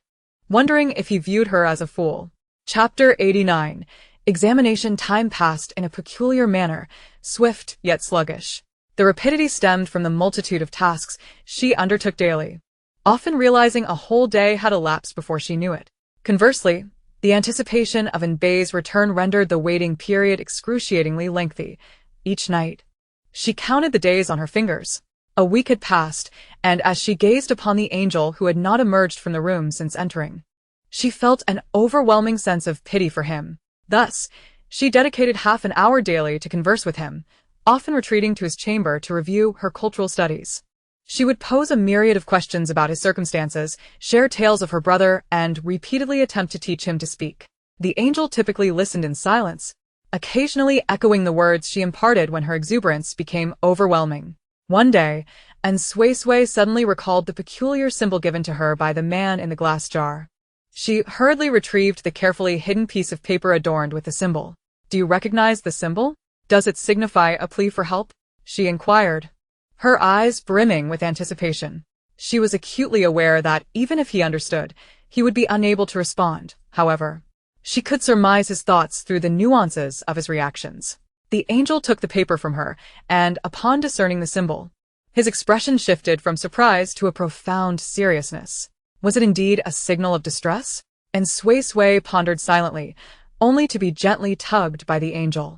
wondering if he viewed her as a fool. Chapter 89. Examination time passed in a peculiar manner, swift yet sluggish. The rapidity stemmed from the multitude of tasks she undertook daily, often realizing a whole day had elapsed before she knew it. Conversely, the anticipation of Enbei's return rendered the waiting period excruciatingly lengthy. Each night, she counted the days on her fingers. A week had passed, and as she gazed upon the angel who had not emerged from the room since entering, she felt an overwhelming sense of pity for him. Thus, she dedicated half an hour daily to converse with him, often retreating to his chamber to review her cultural studies. She would pose a myriad of questions about his circumstances, share tales of her brother, and repeatedly attempt to teach him to speak. The angel typically listened in silence, occasionally echoing the words she imparted when her exuberance became overwhelming. One day, Suisui suddenly recalled the peculiar symbol given to her by the man in the glass jar. She hurriedly retrieved the carefully hidden piece of paper adorned with the symbol. "Do you recognize the symbol? Does it signify a plea for help?" she inquired, her eyes brimming with anticipation. She was acutely aware that, even if he understood, he would be unable to respond. However, she could surmise his thoughts through the nuances of his reactions. The angel took the paper from her, and, upon discerning the symbol, his expression shifted from surprise to a profound seriousness. Was it indeed a signal of distress? And Suisui pondered silently, only to be gently tugged by the angel.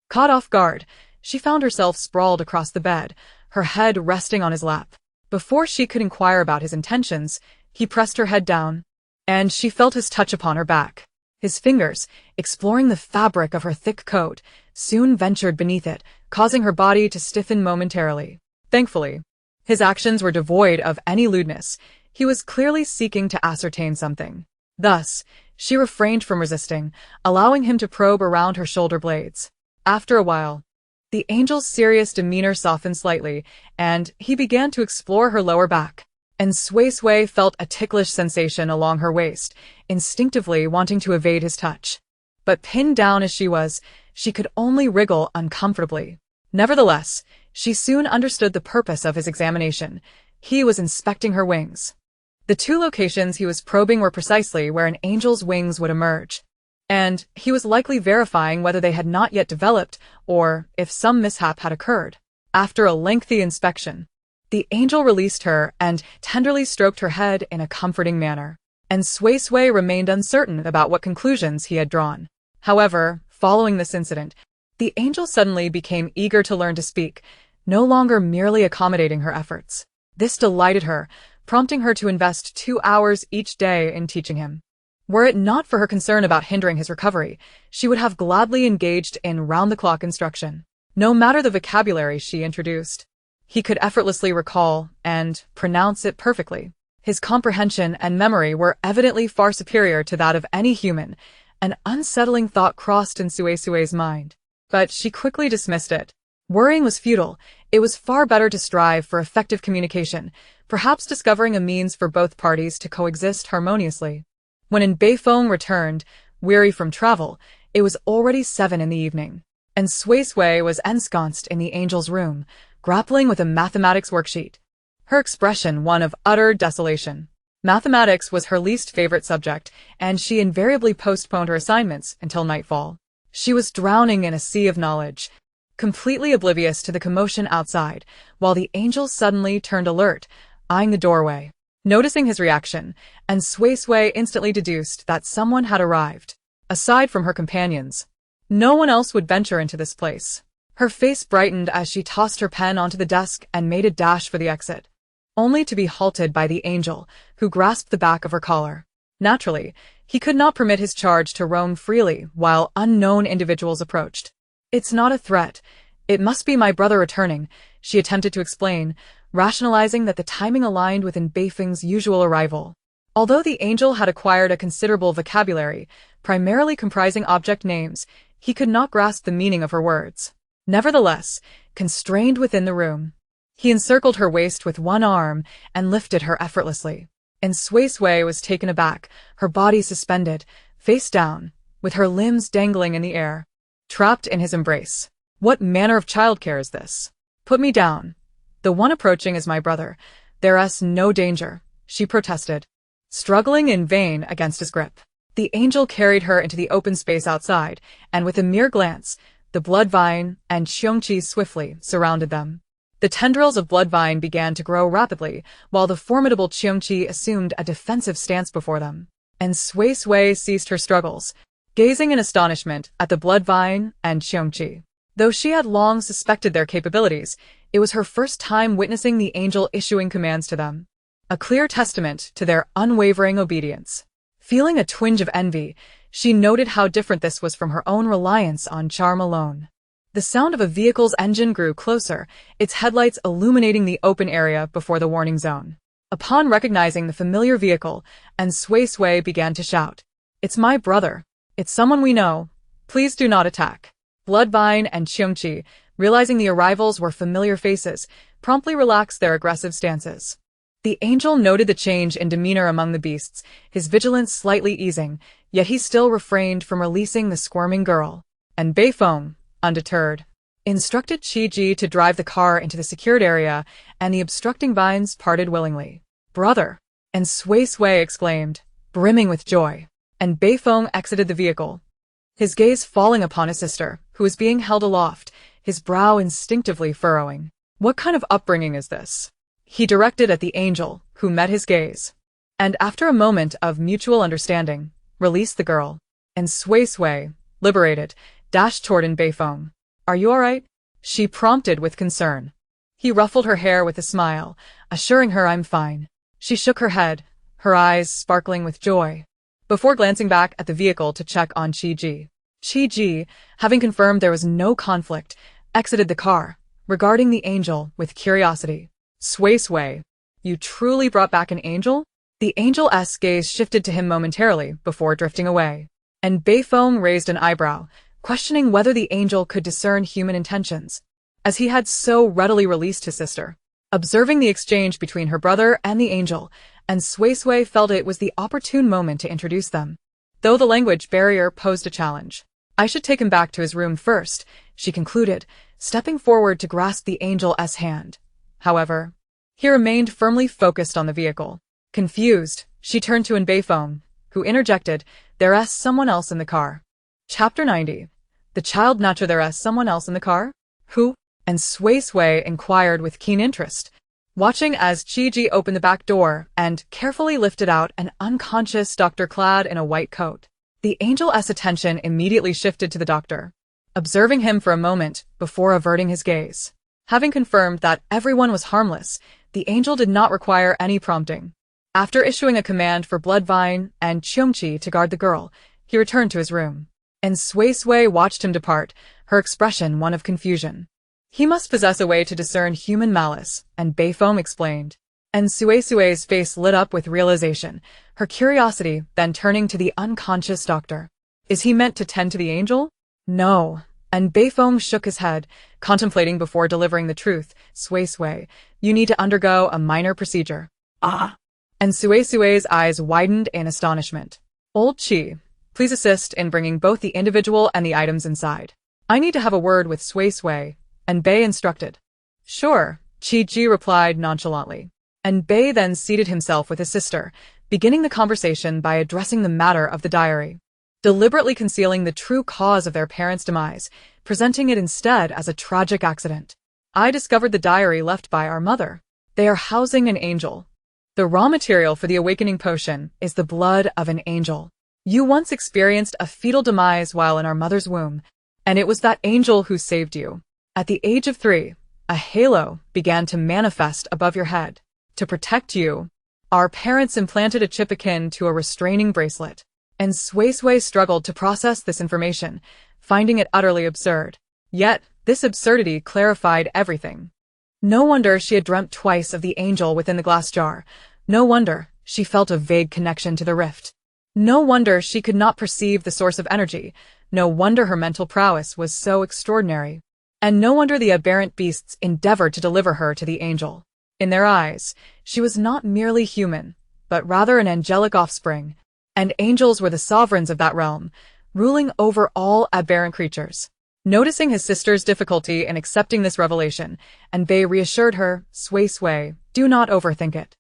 Caught off guard, she found herself sprawled across the bed, her head resting on his lap. Before she could inquire about his intentions, he pressed her head down, and she felt his touch upon her back. His fingers, exploring the fabric of her thick coat, soon ventured beneath it, causing her body to stiffen momentarily. Thankfully, his actions were devoid of any lewdness. He was clearly seeking to ascertain something. Thus, she refrained from resisting, allowing him to probe around her shoulder blades. After a while, the angel's serious demeanor softened slightly, and he began to explore her lower back. And Suisui felt a ticklish sensation along her waist, instinctively wanting to evade his touch. But pinned down as she was, she could only wriggle uncomfortably. Nevertheless, she soon understood the purpose of his examination. He was inspecting her wings. The two locations he was probing were precisely where an angel's wings would emerge, and he was likely verifying whether they had not yet developed or if some mishap had occurred. After a lengthy inspection, the angel released her and tenderly stroked her head in a comforting manner, and Suisui remained uncertain about what conclusions he had drawn. However, following this incident, the angel suddenly became eager to learn to speak, no longer merely accommodating her efforts. This delighted her, prompting her to invest 2 hours each day in teaching him. Were it not for her concern about hindering his recovery, she would have gladly engaged in round-the-clock instruction. No matter the vocabulary she introduced, he could effortlessly recall and pronounce it perfectly. His comprehension and memory were evidently far superior to that of any human. An unsettling thought crossed in Suisui's mind, but she quickly dismissed it. Worrying was futile. It was far better to strive for effective communication, perhaps discovering a means for both parties to coexist harmoniously. When Enbei returned, weary from travel, it was already 7 in the evening, and Suisui was ensconced in the angel's room, grappling with a mathematics worksheet, her expression one of utter desolation. Mathematics was her least favorite subject, and she invariably postponed her assignments until nightfall. She was drowning in a sea of knowledge, completely oblivious to the commotion outside, while the angel suddenly turned alert, eyeing the doorway. Noticing his reaction, and Suisui instantly deduced that someone had arrived. Aside from her companions, no one else would venture into this place. Her face brightened as she tossed her pen onto the desk and made a dash for the exit, only to be halted by the angel, who grasped the back of her collar. Naturally, he could not permit his charge to roam freely while unknown individuals approached. "It's not a threat. It must be my brother returning," she attempted to explain, rationalizing that the timing aligned with Beifeng's usual arrival. Although the angel had acquired a considerable vocabulary, primarily comprising object names, he could not grasp the meaning of her words. Nevertheless, constrained within the room, he encircled her waist with one arm and lifted her effortlessly. And Suisui was taken aback, her body suspended, face down, with her limbs dangling in the air, trapped in his embrace. "What manner of childcare is this? Put me down. The one approaching is my brother. There's no danger," she protested, struggling in vain against his grip. The angel carried her into the open space outside, and with a mere glance, the Bloodvine and Xiongqi swiftly surrounded them. The tendrils of Bloodvine began to grow rapidly, while the formidable Xiongqi assumed a defensive stance before them. And Suisui ceased her struggles, gazing in astonishment at the Bloodvine and Xiongqi. Though she had long suspected their capabilities, it was her first time witnessing the angel issuing commands to them, a clear testament to their unwavering obedience. Feeling a twinge of envy, she noted how different this was from her own reliance on charm alone. The sound of a vehicle's engine grew closer, its headlights illuminating the open area before the warning zone. Upon recognizing the familiar vehicle, and Suisui began to shout, "It's my brother. It's someone we know. Please do not attack." Bloodvine and Xiongqi, realizing the arrivals were familiar faces, promptly relaxed their aggressive stances. The angel noted the change in demeanor among the beasts, his vigilance slightly easing, yet he still refrained from releasing the squirming girl. And Beifeng, undeterred, instructed Qi to drive the car into the secured area, and the obstructing vines parted willingly. "Brother!" and Suisui exclaimed, brimming with joy. And Beifeng exited the vehicle, his gaze falling upon his sister, who was being held aloft, his brow instinctively furrowing. "What kind of upbringing is this?" he directed at the angel, who met his gaze. And after a moment of mutual understanding, released the girl. And Suisui, liberated, dashed toward Beifeng. "Are you all right?" she prompted with concern. He ruffled her hair with a smile, assuring her, "I'm fine." She shook her head, her eyes sparkling with joy, before glancing back at the vehicle to check on Qi. Qi, having confirmed there was no conflict, exited the car, regarding the angel with curiosity. "Suisui, you truly brought back an angel?" The angel's gaze shifted to him momentarily before drifting away. And Beifeng raised an eyebrow, questioning whether the angel could discern human intentions, as he had so readily released his sister. Observing the exchange between her brother and the angel, and Suisui felt it was the opportune moment to introduce them, though the language barrier posed a challenge. "I should take him back to his room first," she concluded, stepping forward to grasp the angel's hand. However, he remained firmly focused on the vehicle. Confused, she turned to Beifeng, who interjected, "There's someone else in the car." Chapter 90. The child nature. "There's someone else in the car? Who?" and Suisui inquired with keen interest, watching as Qi opened the back door and carefully lifted out an unconscious doctor clad in a white coat. The angel's attention immediately shifted to the doctor, observing him for a moment before averting his gaze. Having confirmed that everyone was harmless, the angel did not require any prompting. After issuing a command for Bloodvine and Xiongqi to guard the girl, he returned to his room. And Suisui watched him depart, her expression one of confusion. "He must possess a way to discern human malice," and Beifeng explained. And Suisui's face lit up with realization, her curiosity then turning to the unconscious doctor. "Is he meant to tend to the angel?" "No." And Beifeng shook his head, contemplating before delivering the truth. "Suisui, you need to undergo a minor procedure." "Ah." And Suisui's eyes widened in astonishment. "Old Qi, please assist in bringing both the individual and the items inside. I need to have a word with Suisui," and Bei instructed. "Sure," Qi replied nonchalantly. And Bei then seated himself with his sister, beginning the conversation by addressing the matter of the diary, deliberately concealing the true cause of their parents' demise, presenting it instead as a tragic accident. I discovered the diary left by our mother. They are housing an angel. The raw material for the awakening potion is the blood of an angel. You once experienced a fetal demise while in our mother's womb, and it was that angel who saved you. At the age of 3, a halo began to manifest above your head. To protect you, our parents implanted a chip akin to a restraining bracelet, and Suisui struggled to process this information, finding it utterly absurd. Yet, this absurdity clarified everything. No wonder she had dreamt twice of the angel within the glass jar. No wonder she felt a vague connection to the rift. No wonder she could not perceive the source of energy. No wonder her mental prowess was so extraordinary. And no wonder the aberrant beasts endeavored to deliver her to the angel. In their eyes, she was not merely human, but rather an angelic offspring, and angels were the sovereigns of that realm, ruling over all aberrant creatures. Noticing his sister's difficulty in accepting this revelation, Anbei reassured her, Suisui, do not overthink it.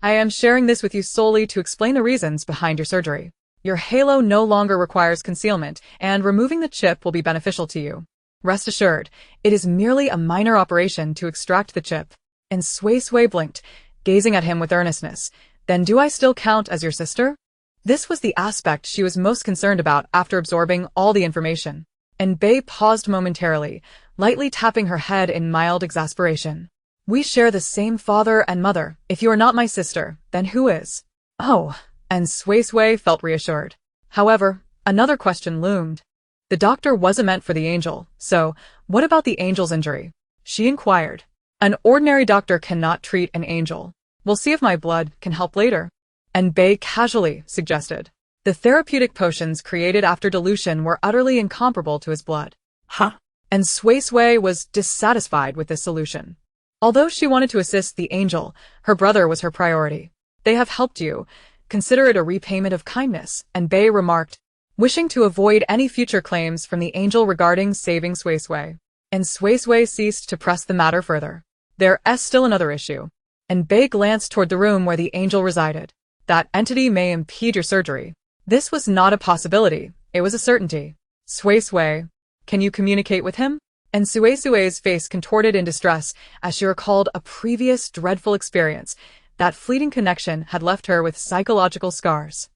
I am sharing this with you solely to explain the reasons behind your surgery. Your halo no longer requires concealment, and removing the chip will be beneficial to you. Rest assured, it is merely a minor operation to extract the chip. And Suisui blinked, gazing at him with earnestness. Then do I still count as your sister? This was the aspect she was most concerned about after absorbing all the information. Anbei paused momentarily, lightly tapping her head in mild exasperation. We share the same father and mother. If you are not my sister, then who is? Oh, and Suisui felt reassured. However, another question loomed. The doctor wasn't meant for the angel, so what about the angel's injury? She inquired. An ordinary doctor cannot treat an angel. We'll see if my blood can help later. Anbei casually suggested. The therapeutic potions created after dilution were utterly incomparable to his blood. Huh? And Suisui was dissatisfied with this solution. Although she wanted to assist the angel, her brother was her priority. They have helped you. Consider it a repayment of kindness, Anbei remarked, wishing to avoid any future claims from the angel regarding saving Suisui. And Suisui ceased to press the matter further. There is still another issue. Anbei glanced toward the room where the angel resided. That entity may impede your surgery. This was not a possibility, it was a certainty. Suisui, can you communicate with him? And Suisui's face contorted in distress as she recalled a previous dreadful experience. That fleeting connection had left her with psychological scars.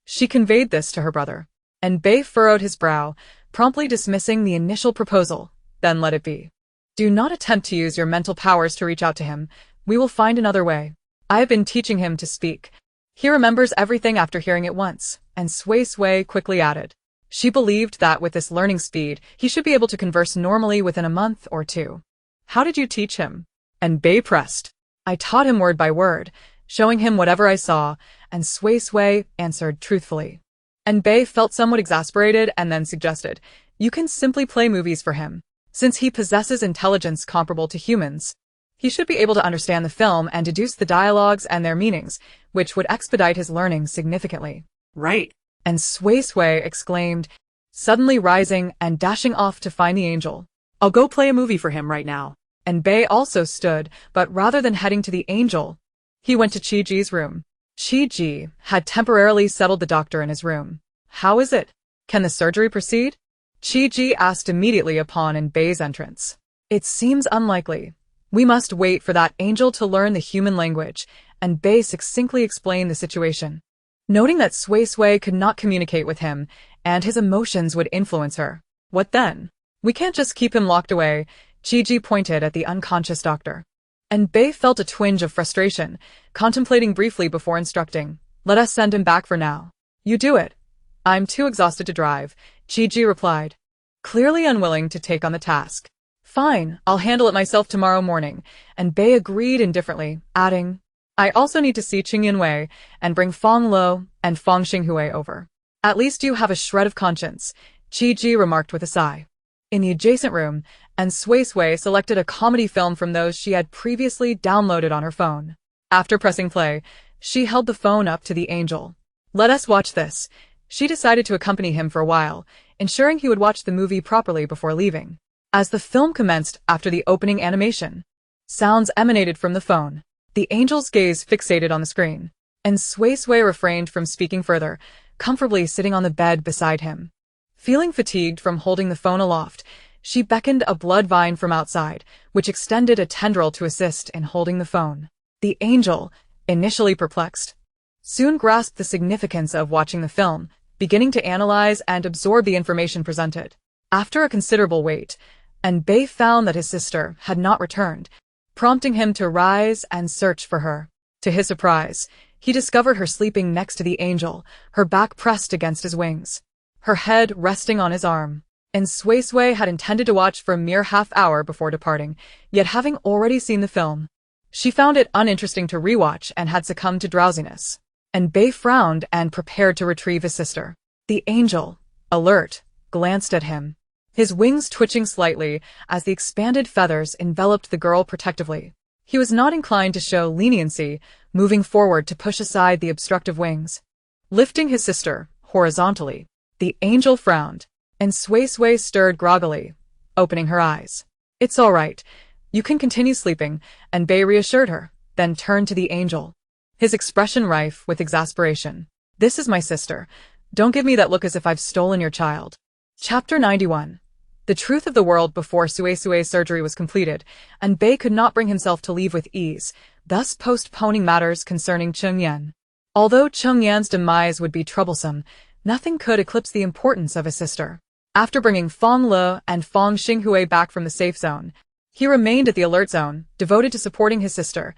She conveyed this to her brother. Anbei furrowed his brow, promptly dismissing the initial proposal. Then let it be. Do not attempt to use your mental powers to reach out to him. We will find another way. I have been teaching him to speak. He remembers everything after hearing it once, and Suisui quickly added. She believed that with this learning speed, he should be able to converse normally within a month or 2. How did you teach him? Anbei pressed. I taught him word by word, showing him whatever I saw, and Suisui answered truthfully. Anbei felt somewhat exasperated and then suggested, you can simply play movies for him. Since he possesses intelligence comparable to humans, he should be able to understand the film and deduce the dialogues and their meanings, which would expedite his learning significantly. Right. And Suisui exclaimed, suddenly rising and dashing off to find the angel. I'll go play a movie for him right now. Anbei also stood, but rather than heading to the angel, he went to Chi-Ji's room. Chi-Ji had temporarily settled the doctor in his room. How is it? Can the surgery proceed? Chi-Ji asked immediately upon Anbei's entrance. It seems unlikely. We must wait for that angel to learn the human language, Anbei succinctly explained the situation. Noting that Suisui could not communicate with him, and his emotions would influence her. What then? We can't just keep him locked away, Chi-Ji pointed at the unconscious doctor. Anbei felt a twinge of frustration, contemplating briefly before instructing. Let us send him back for now. You do it. I'm too exhausted to drive, Chi-Ji replied, clearly unwilling to take on the task. Fine, I'll handle it myself tomorrow morning, Anbei agreed indifferently, adding, I also need to see Qingyunwei and bring Fonglow and Fongxinghui over. At least you have a shred of conscience, Chi-Ji remarked with a sigh. In the adjacent room, and Suisui selected a comedy film from those she had previously downloaded on her phone. After pressing play, she held the phone up to the angel. Let us watch this. She decided to accompany him for a while, ensuring he would watch the movie properly before leaving. As the film commenced after the opening animation, sounds emanated from the phone. The angel's gaze fixated on the screen. and Suisui refrained from speaking further, comfortably sitting on the bed beside him. Feeling fatigued from holding the phone aloft, she beckoned a blood vine from outside, which extended a tendril to assist in holding the phone. The angel, initially perplexed, soon grasped the significance of watching the film, beginning to analyze and absorb the information presented. After a considerable wait, Anbei found that his sister had not returned, prompting him to rise and search for her. To his surprise, he discovered her sleeping next to the angel, her back pressed against his wings, her head resting on his arm. And Suisui had intended to watch for a mere half-hour before departing, yet having already seen the film, she found it uninteresting to rewatch and had succumbed to drowsiness. Anbei frowned and prepared to retrieve his sister. The angel, alert, glanced at him, his wings twitching slightly as the expanded feathers enveloped the girl protectively. He was not inclined to show leniency, moving forward to push aside the obstructive wings. Lifting his sister horizontally, the angel frowned, and Suisui stirred groggily, opening her eyes. "It's all right. You can continue sleeping," Anbei reassured her, then turned to the angel, his expression rife with exasperation. "This is my sister. Don't give me that look as if I've stolen your child." Chapter 91. The truth of the world before Suisui's surgery was completed, Anbei could not bring himself to leave with ease, thus postponing matters concerning Chengyan. Although Chengyan's demise would be troublesome, nothing could eclipse the importance of his sister. After bringing Fonglow and Fong Xinghui back from the safe zone, he remained at the alert zone, devoted to supporting his sister,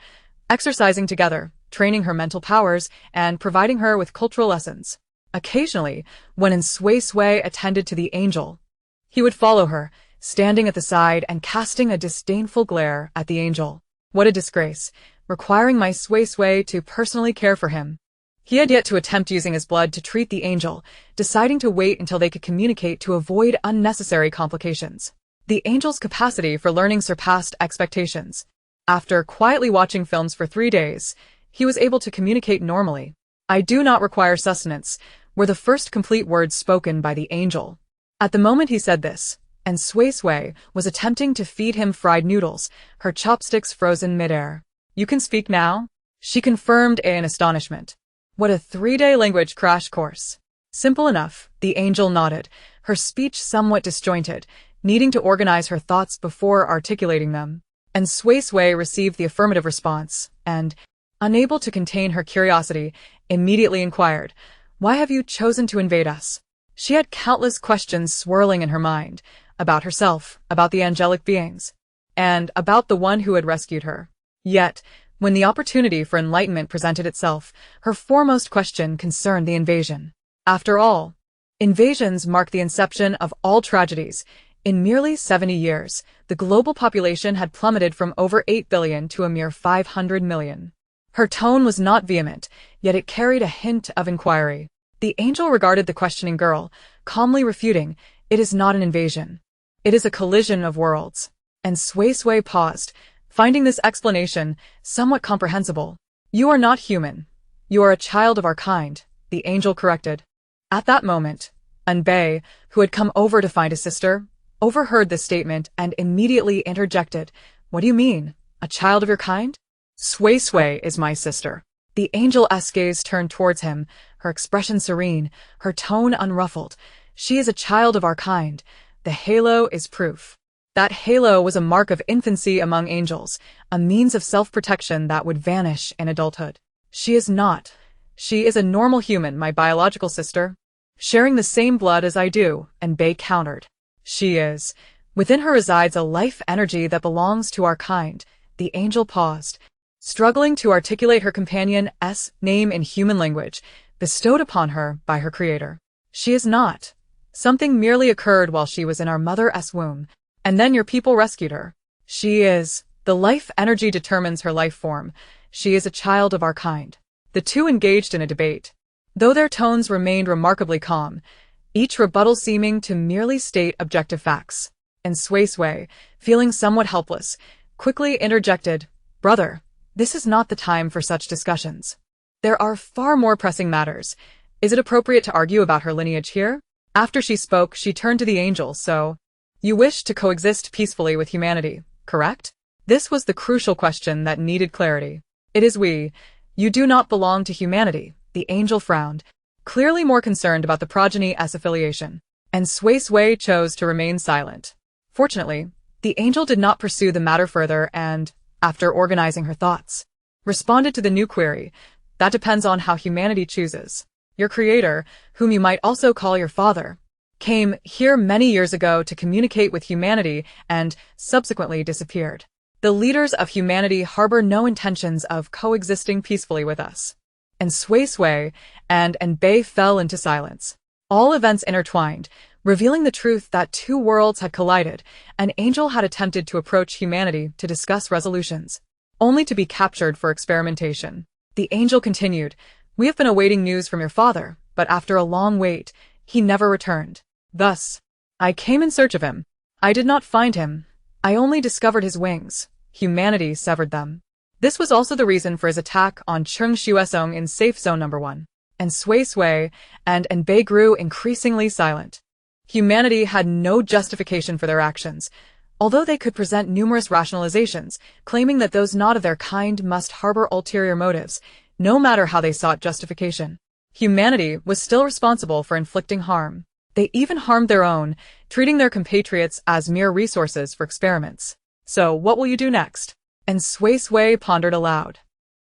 exercising together, training her mental powers, and providing her with cultural lessons. Occasionally, when Suisui attended to the angel, he would follow her, standing at the side and casting a disdainful glare at the angel. What a disgrace, requiring my Suisui to personally care for him. He had yet to attempt using his blood to treat the angel, deciding to wait until they could communicate to avoid unnecessary complications. The angel's capacity for learning surpassed expectations. After quietly watching films for 3 days, he was able to communicate normally. "I do not require sustenance," were the first complete words spoken by the angel. At the moment he said this, and Suisui was attempting to feed him fried noodles, her chopsticks frozen midair. "You can speak now?" she confirmed in astonishment. What a 3-day language crash course. Simple enough, the angel nodded, her speech somewhat disjointed, needing to organize her thoughts before articulating them. And Suisui received the affirmative response, and, unable to contain her curiosity, immediately inquired, "Why have you chosen to invade us?" She had countless questions swirling in her mind, about herself, about the angelic beings, and about the one who had rescued her. Yet, when the opportunity for enlightenment presented itself, her foremost question concerned the invasion. After all, invasions mark the inception of all tragedies. In merely 70 years, the global population had plummeted from over 8 billion to a mere 500 million. Her tone was not vehement, yet it carried a hint of inquiry. The angel regarded the questioning girl, calmly refuting, "It is not an invasion. It is a collision of worlds." And Suisui paused, finding this explanation somewhat comprehensible. "You are not human. You are a child of our kind," the angel corrected. At that moment, Anbei, who had come over to find his sister, overheard this statement and immediately interjected, "What do you mean? A child of your kind?" "Suisui is my sister." The angel's gaze turned towards him, her expression serene, her tone unruffled. "She is a child of our kind. The halo is proof." That halo was a mark of infancy among angels, a means of self-protection that would vanish in adulthood. "She is not. She is a normal human, my biological sister, sharing the same blood as I do," Anbei countered. "She is. Within her resides a life energy that belongs to our kind." The angel paused, struggling to articulate her companion's name in human language, bestowed upon her by her creator. "She is not. Something merely occurred while she was in our mother's womb, and then your people rescued her. She is. The life energy determines her life form. She is a child of our kind." The two engaged in a debate. Though their tones remained remarkably calm, each rebuttal seeming to merely state objective facts. And Suisui, feeling somewhat helpless, quickly interjected, "Brother, this is not the time for such discussions. There are far more pressing matters. Is it appropriate to argue about her lineage here?" After she spoke, she turned to the angel. "So, you wish to coexist peacefully with humanity, correct?" This was the crucial question that needed clarity. "It is we. You do not belong to humanity, the angel frowned, clearly more concerned about the progeny's affiliation. And Suisui chose to remain silent. Fortunately, the angel did not pursue the matter further and, after organizing her thoughts, responded to the new query. That depends on how humanity chooses. Your creator, whom you might also call your father, came here many years ago to communicate with humanity and subsequently disappeared. The leaders of humanity harbor no intentions of coexisting peacefully with us. And Suisui and Bei fell into silence. All events intertwined, revealing the truth that two worlds had collided. An angel had attempted to approach humanity to discuss resolutions, only to be captured for experimentation. The angel continued, "We have been awaiting news from your father, but after a long wait, he never returned. Thus, I came in search of him. I did not find him. I only discovered his wings. Humanity severed them. This was also the reason for his attack on Chung Shuesong in Safe Zone Number 1. And Suisui and Bei grew increasingly silent. Humanity had no justification for their actions, although they could present numerous rationalizations, claiming that those not of their kind must harbor ulterior motives, no matter how they sought justification. Humanity was still responsible for inflicting harm. They even harmed their own, treating their compatriots as mere resources for experiments. So what will you do next? And Suisui pondered aloud.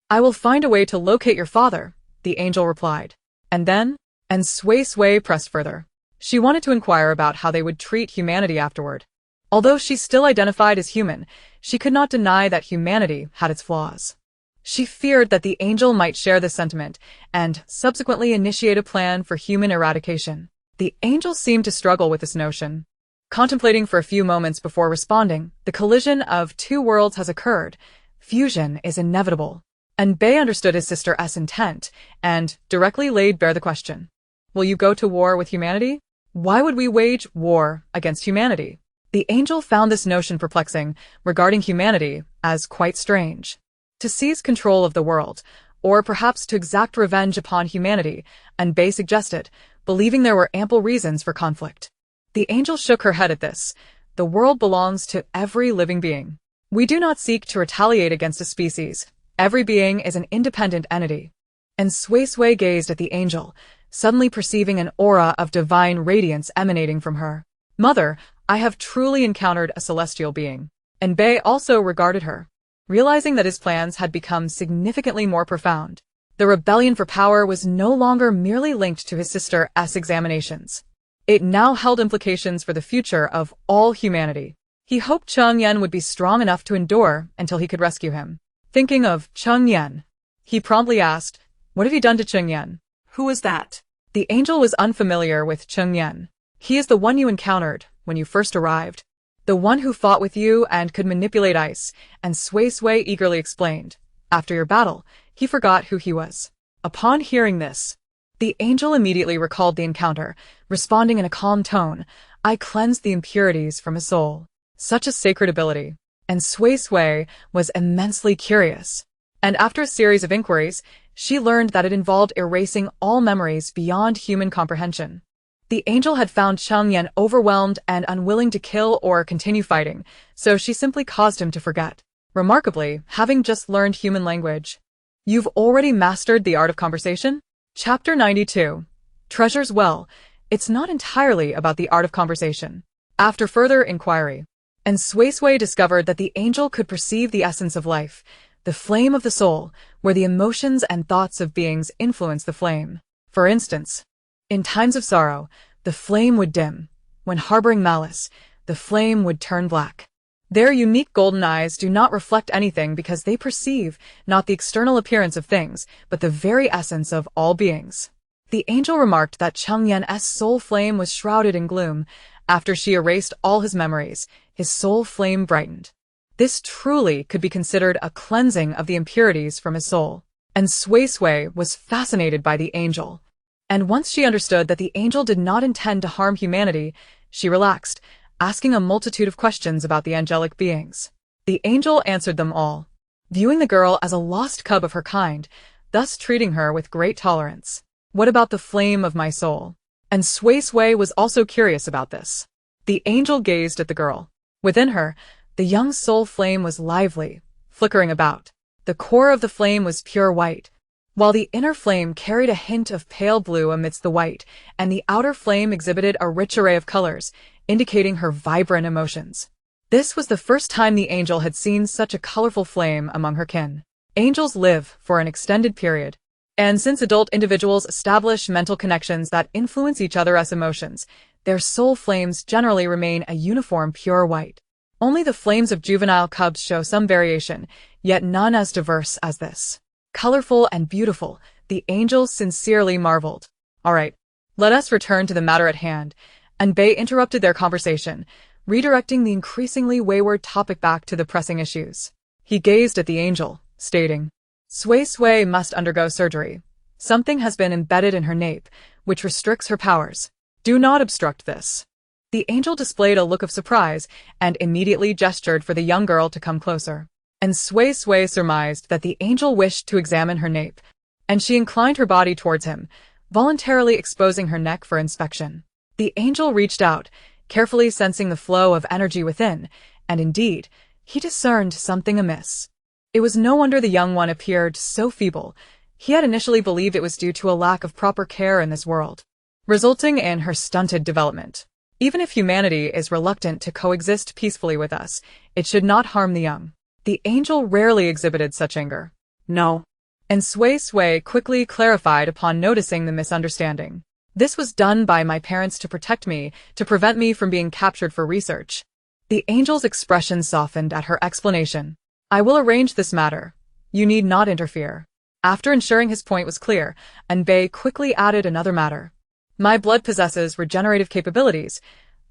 I will find a way to locate your father, the angel replied. And then? And Suisui pressed further. She wanted to inquire about how they would treat humanity afterward. Although she still identified as human, she could not deny that humanity had its flaws. She feared that the angel might share this sentiment and subsequently initiate a plan for human eradication. The angel seemed to struggle with this notion. Contemplating for a few moments before responding, the collision of two worlds has occurred. Fusion is inevitable. And Bei understood his sister's intent and directly laid bare the question. Will you go to war with humanity? Why would we wage war against humanity? The angel found this notion perplexing regarding humanity as quite strange. To seize control of the world, or perhaps to exact revenge upon humanity, and Bei suggested, believing there were ample reasons for conflict. The angel shook her head at this. The world belongs to every living being. We do not seek to retaliate against a species. Every being is an independent entity. And Suisui gazed at the angel, suddenly perceiving an aura of divine radiance emanating from her. Mother, I have truly encountered a celestial being. And Bei also regarded her, realizing that his plans had become significantly more profound. The rebellion for power was no longer merely linked to his sister's examinations. It now held implications for the future of all humanity. He hoped Cheng Yan would be strong enough to endure until he could rescue him. Thinking of Cheng Yan, he promptly asked, "What have you done to Cheng Yan?" Who is that? The angel was unfamiliar with Cheng Yan. He is the one you encountered when you first arrived. The one who fought with you and could manipulate ice, and Suisui eagerly explained. After your battle, he forgot who he was. Upon hearing this, the angel immediately recalled the encounter, responding in a calm tone, I cleansed the impurities from his soul. Such a sacred ability. And Suisui was immensely curious. And after a series of inquiries, she learned that it involved erasing all memories beyond human comprehension. The angel had found Cheng Yan overwhelmed and unwilling to kill or continue fighting, so she simply caused him to forget. Remarkably, having just learned human language. You've already mastered the art of conversation? Chapter 92. Treasures well. It's not entirely about the art of conversation. After further inquiry, and Suisui discovered that the angel could perceive the essence of life, the flame of the soul, where the emotions and thoughts of beings influence the flame. For instance, in times of sorrow, the flame would dim. When harboring malice, the flame would turn black. Their unique golden eyes do not reflect anything because they perceive not the external appearance of things, but the very essence of all beings. The angel remarked that Cheng Yan's soul flame was shrouded in gloom. After she erased all his memories, his soul flame brightened. This truly could be considered a cleansing of the impurities from his soul. And Suisui was fascinated by the angel. And once she understood that the angel did not intend to harm humanity, she relaxed, asking a multitude of questions about the angelic beings. The angel answered them all, viewing the girl as a lost cub of her kind, thus treating her with great tolerance. What about the flame of my soul? And Suisui was also curious about this. The angel gazed at the girl. Within her, the young soul flame was lively, flickering about. The core of the flame was pure white, while the inner flame carried a hint of pale blue amidst the white, and the outer flame exhibited a rich array of colors, indicating her vibrant emotions. This was the first time the angel had seen such a colorful flame among her kin. Angels live for an extended period, and since adult individuals establish mental connections that influence each other as emotions, their soul flames generally remain a uniform pure white. Only the flames of juvenile cubs show some variation, yet none as diverse as this. Colorful and beautiful, the angels sincerely marveled. All right, let us return to the matter at hand, and Bei interrupted their conversation, redirecting the increasingly wayward topic back to the pressing issues. He gazed at the angel, stating, Suisui must undergo surgery. Something has been embedded in her nape, which restricts her powers. Do not obstruct this. The angel displayed a look of surprise and immediately gestured for the young girl to come closer. And Suisui surmised that the angel wished to examine her nape, and she inclined her body towards him, voluntarily exposing her neck for inspection. The angel reached out, carefully sensing the flow of energy within, and indeed, he discerned something amiss. It was no wonder the young one appeared so feeble. He had initially believed it was due to a lack of proper care in this world, resulting in her stunted development. Even if humanity is reluctant to coexist peacefully with us, it should not harm the young. The angel rarely exhibited such anger. No. And Suisui quickly clarified upon noticing the misunderstanding. This was done by my parents to protect me, to prevent me from being captured for research. The angel's expression softened at her explanation. I will arrange this matter. You need not interfere. After ensuring his point was clear, Bei quickly added another matter. My blood possesses regenerative capabilities.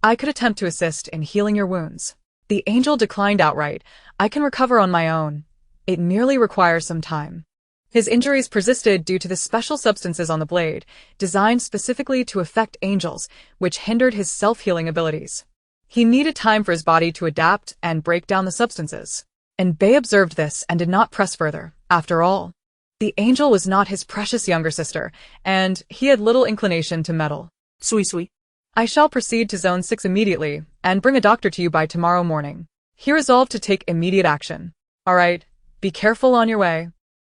I could attempt to assist in healing your wounds. The angel declined outright. I can recover on my own. It merely requires some time. His injuries persisted due to the special substances on the blade, designed specifically to affect angels, which hindered his self-healing abilities. He needed time for his body to adapt and break down the substances. And Bei observed this and did not press further. After all, the angel was not his precious younger sister, and he had little inclination to meddle. Suisui. I shall proceed to Zone 6 immediately, and bring a doctor to you by tomorrow morning. He resolved to take immediate action. All right, be careful on your way.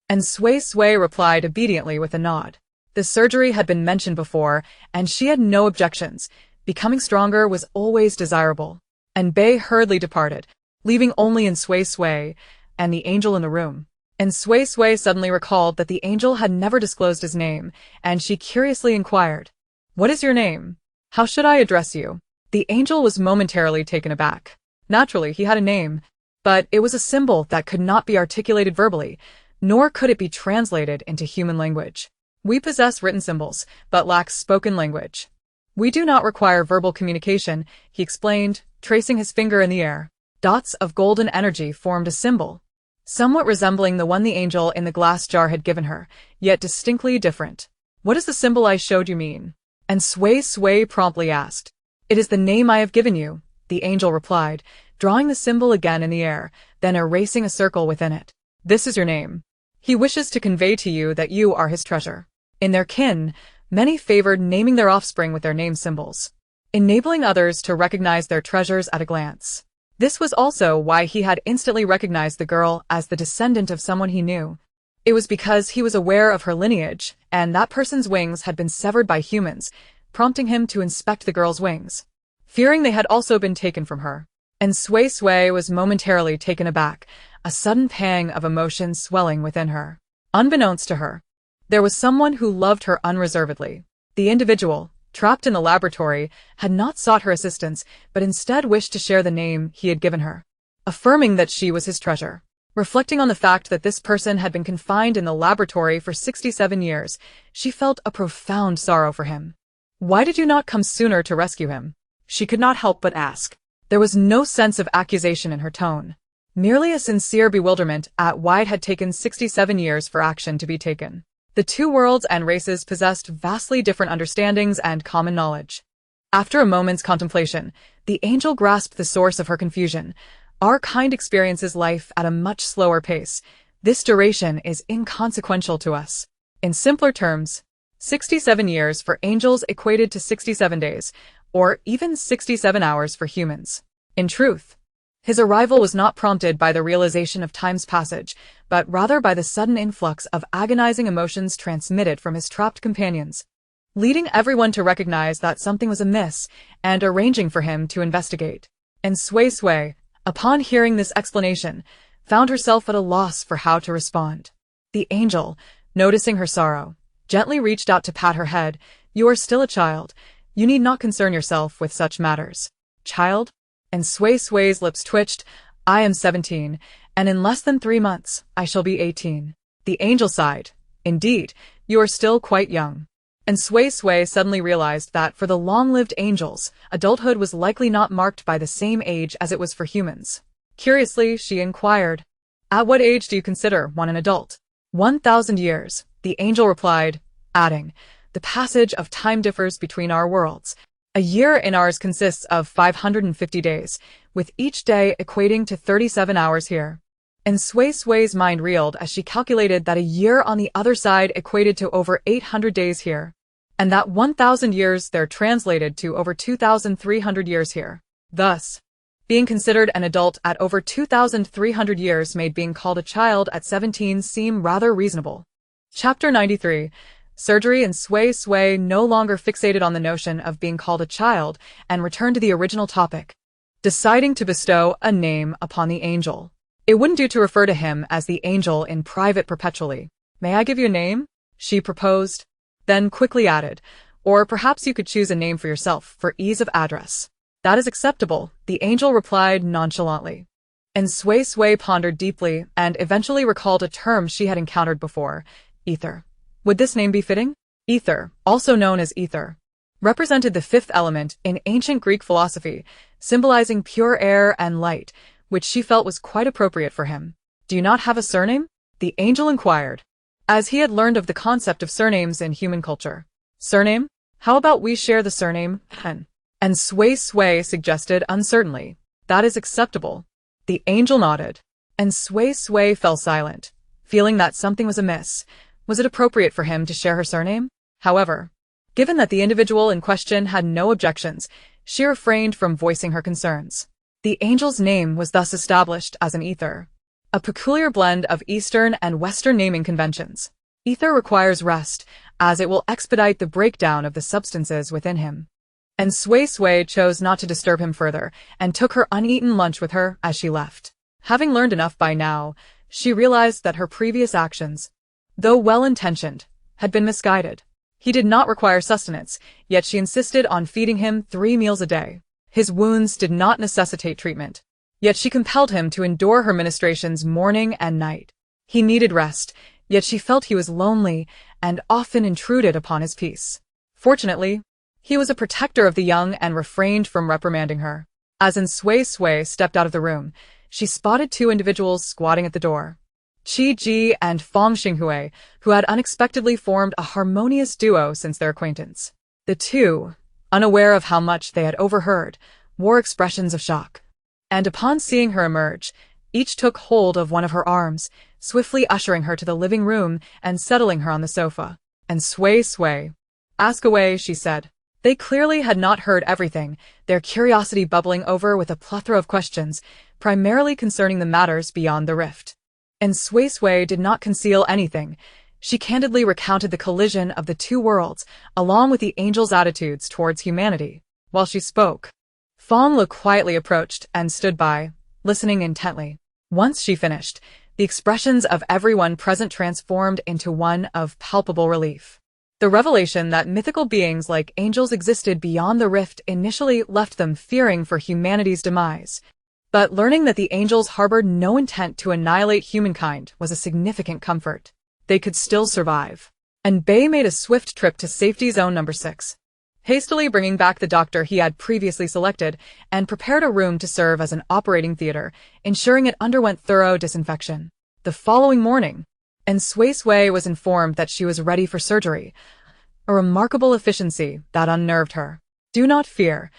And Suisui replied obediently with a nod. The surgery had been mentioned before, and she had no objections. Becoming stronger was always desirable. And Bei hurriedly departed, leaving only Suisui and the angel in the room. And Suisui suddenly recalled that the angel had never disclosed his name, and she curiously inquired, What is your name? How should I address you? The angel was momentarily taken aback. Naturally, he had a name, but it was a symbol that could not be articulated verbally, nor could it be translated into human language. We possess written symbols, but lack spoken language. We do not require verbal communication, he explained, tracing his finger in the air. Dots of golden energy formed a symbol, somewhat resembling the one the angel in the glass jar had given her, yet distinctly different. What does the symbol I showed you mean? And Suisui promptly asked. It is the name I have given you, the angel replied, drawing the symbol again in the air, then erasing a circle within it. This is your name. He wishes to convey to you that you are his treasure. In their kin, many favored naming their offspring with their name symbols, enabling others to recognize their treasures at a glance. This was also why he had instantly recognized the girl as the descendant of someone he knew. It was because he was aware of her lineage, and that person's wings had been severed by humans, prompting him to inspect the girl's wings, fearing they had also been taken from her. And Suisui was momentarily taken aback, a sudden pang of emotion swelling within her. Unbeknownst to her, there was someone who loved her unreservedly. The individual, trapped in the laboratory, had not sought her assistance, but instead wished to share the name he had given her, affirming that she was his treasure. Reflecting on the fact that this person had been confined in the laboratory for 67 years, she felt a profound sorrow for him. Why did you not come sooner to rescue him? She could not help but ask. There was no sense of accusation in her tone, merely a sincere bewilderment at why it had taken 67 years for action to be taken. The two worlds and races possessed vastly different understandings and common knowledge. After a moment's contemplation, the angel grasped the source of her confusion. Our kind experiences life at a much slower pace. This duration is inconsequential to us. In simpler terms, 67 years for angels equated to 67 days, or even 67 hours for humans. In truth, His arrival was not prompted by the realization of time's passage, but rather by the sudden influx of agonizing emotions transmitted from his trapped companions, leading everyone to recognize that something was amiss and arranging for him to investigate. And Suisui, upon hearing this explanation, found herself at a loss for how to respond. The angel, noticing her sorrow, gently reached out to pat her head. "You are still a child. You need not concern yourself with such matters." "Child?" And Suisui's lips twitched. "I am 17, and in less than 3 months, I shall be 18. The angel sighed. "Indeed, you are still quite young." And Suisui suddenly realized that for the long-lived angels, adulthood was likely not marked by the same age as it was for humans. Curiously, she inquired, "At what age do you consider one an adult?" 1,000 years, the angel replied, adding, "The passage of time differs between our worlds. A year in ours consists of 550 days, with each day equating to 37 hours here." And Suisui's mind reeled as she calculated that a year on the other side equated to over 800 days here, and that 1,000 years there translated to over 2,300 years here. Thus, being considered an adult at over 2,300 years made being called a child at 17 seem rather reasonable. Chapter 93. Surgery. And Suisui no longer fixated on the notion of being called a child and returned to the original topic, deciding to bestow a name upon the angel. It wouldn't do to refer to him as the angel in private perpetually. "May I give you a name?" she proposed, then quickly added, "Or perhaps you could choose a name for yourself for ease of address." "That is acceptable," the angel replied nonchalantly. And Suisui pondered deeply and eventually recalled a term she had encountered before, ether. Would this name be fitting? Ether, also known as ether, represented the fifth element in ancient Greek philosophy, symbolizing pure air and light, which she felt was quite appropriate for him. "Do you not have a surname?" the angel inquired, as he had learned of the concept of surnames in human culture. "Surname? How about we share the surname, Hen?" And Suisui suggested uncertainly. "That is acceptable." The angel nodded, and Suisui fell silent, feeling that something was amiss. Was it appropriate for him to share her surname? However, given that the individual in question had no objections, she refrained from voicing her concerns. The angel's name was thus established as an ether, a peculiar blend of Eastern and Western naming conventions. Ether requires rest, as it will expedite the breakdown of the substances within him. And Suisui chose not to disturb him further, and took her uneaten lunch with her as she left. Having learned enough by now, she realized that her previous actions, though well-intentioned, had been misguided. He did not require sustenance, yet she insisted on feeding him 3 meals a day. His wounds did not necessitate treatment, yet she compelled him to endure her ministrations morning and night. He needed rest, yet she felt he was lonely and often intruded upon his peace. Fortunately, he was a protector of the young and refrained from reprimanding her. As Suisui stepped out of the room, she spotted 2 individuals squatting at the door. Qi Ji and Fonglow, who had unexpectedly formed a harmonious duo since their acquaintance. The two, unaware of how much they had overheard, wore expressions of shock. And upon seeing her emerge, each took hold of one of her arms, swiftly ushering her to the living room and settling her on the sofa. And Suisui, "Ask away," she said. They clearly had not heard everything, their curiosity bubbling over with a plethora of questions, primarily concerning the matters beyond the rift. And Suisui did not conceal anything. She candidly recounted the collision of the 2 worlds, along with the angel's attitudes towards humanity. While she spoke, Fonglow quietly approached and stood by, listening intently. Once she finished, the expressions of everyone present transformed into one of palpable relief. The revelation that mythical beings like angels existed beyond the rift initially left them fearing for humanity's demise. But learning that the angels harbored no intent to annihilate humankind was a significant comfort. They could still survive. And Bei made a swift trip to safety zone number 6, hastily bringing back the doctor he had previously selected, and prepared a room to serve as an operating theater, ensuring it underwent thorough disinfection. The following morning, and Suisui was informed that she was ready for surgery, a remarkable efficiency that unnerved her. "Do not fear.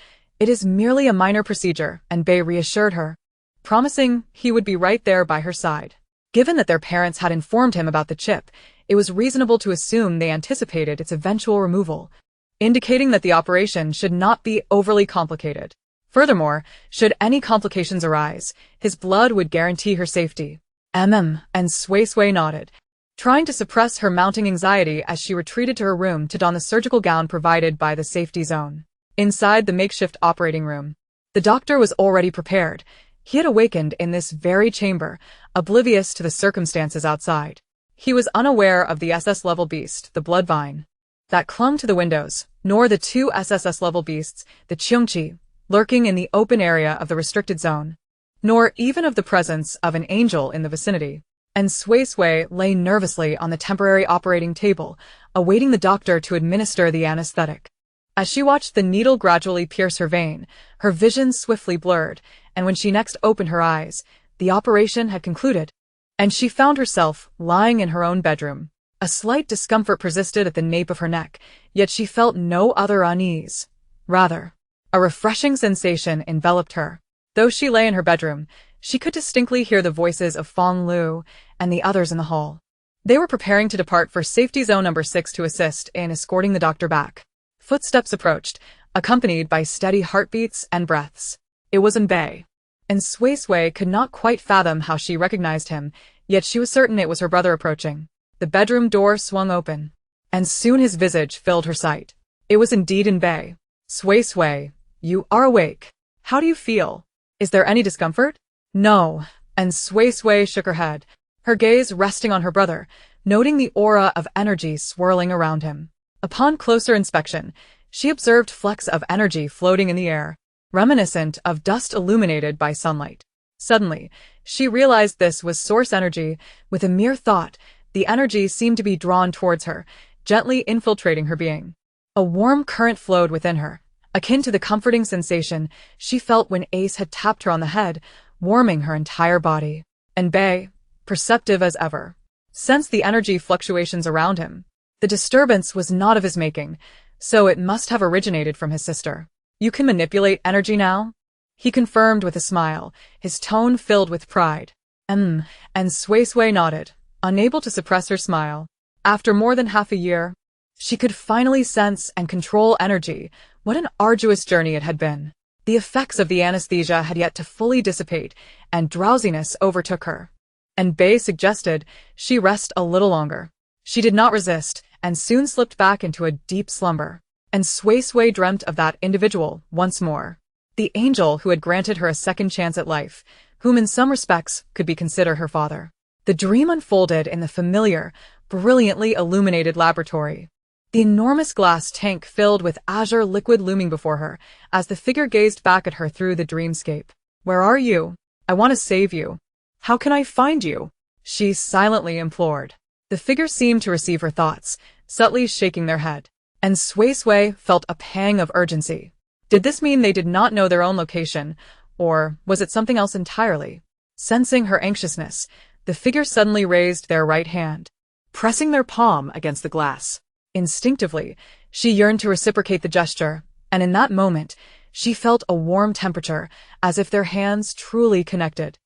It is merely a minor procedure," and Bei reassured her, promising he would be right there by her side. Given that their parents had informed him about the chip, it was reasonable to assume they anticipated its eventual removal, indicating that the operation should not be overly complicated. Furthermore, should any complications arise, his blood would guarantee her safety. And Suisui nodded, trying to suppress her mounting anxiety as she retreated to her room to don the surgical gown provided by the safety zone. Inside the makeshift operating room, the doctor was already prepared. He had awakened in this very chamber, oblivious to the circumstances outside. He was unaware of the SS-level beast, the Bloodvine, that clung to the windows, nor the two SSS-level beasts, the Cheongchi, lurking in the open area of the restricted zone, nor even of the presence of an angel in the vicinity. And Suisui lay nervously on the temporary operating table, awaiting the doctor to administer the anesthetic. As she watched the needle gradually pierce her vein, her vision swiftly blurred, and when she next opened her eyes, the operation had concluded, and she found herself lying in her own bedroom. A slight discomfort persisted at the nape of her neck, yet she felt no other unease. Rather, a refreshing sensation enveloped her. Though she lay in her bedroom, she could distinctly hear the voices of Fonglow and the others in the hall. They were preparing to depart for safety zone number 6 to assist in escorting the doctor back. Footsteps approached, accompanied by steady heartbeats and breaths. It was Enbei. And Suisui could not quite fathom how she recognized him, yet she was certain it was her brother approaching. The bedroom door swung open, and soon his visage filled her sight. It was indeed Enbei. Suisui, you are awake. How do you feel? Is there any discomfort? No, and Suisui shook her head, her gaze resting on her brother, noting the aura of energy swirling around him. Upon closer inspection, she observed flecks of energy floating in the air, reminiscent of dust illuminated by sunlight. Suddenly, she realized this was source energy. With a mere thought, the energy seemed to be drawn towards her, gently infiltrating her being. A warm current flowed within her, akin to the comforting sensation she felt when Ace had tapped her on the head, warming her entire body. And Enbei, perceptive as ever, sensed the energy fluctuations around him. The disturbance was not of his making, so it must have originated from his sister. You can manipulate energy now? He confirmed with a smile, his tone filled with pride. And Suisui nodded, unable to suppress her smile. After more than half a year, she could finally sense and control energy. What an arduous journey it had been. The effects of the anesthesia had yet to fully dissipate, and drowsiness overtook her. And Enbei suggested she rest a little longer. She did not resist, and soon slipped back into a deep slumber. And Suisui dreamt of that individual once more. The angel who had granted her a second chance at life, whom in some respects could be considered her father. The dream unfolded in the familiar, brilliantly illuminated laboratory. The enormous glass tank filled with azure liquid looming before her, as the figure gazed back at her through the dreamscape. Where are you? I want to save you. How can I find you? She silently implored. The figure seemed to receive her thoughts, subtly shaking their head. And Suisui felt a pang of urgency. Did this mean they did not know their own location, or was it something else entirely? Sensing her anxiousness, the figure suddenly raised their right hand, pressing their palm against the glass. Instinctively, she yearned to reciprocate the gesture, and in that moment, she felt a warm temperature, as if their hands truly connected.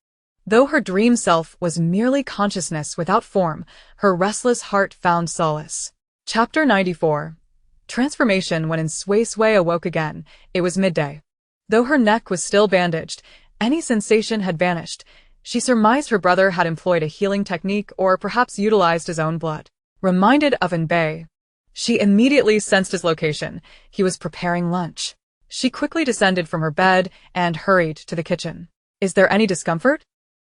Though her dream self was merely consciousness without form, her restless heart found solace. Chapter 94. Transformation. When Suisui awoke again, it was midday. Though her neck was still bandaged, any sensation had vanished. She surmised her brother had employed a healing technique or perhaps utilized his own blood. Reminded of Enbei, she immediately sensed his location. He was preparing lunch. She quickly descended from her bed and hurried to the kitchen. Is there any discomfort?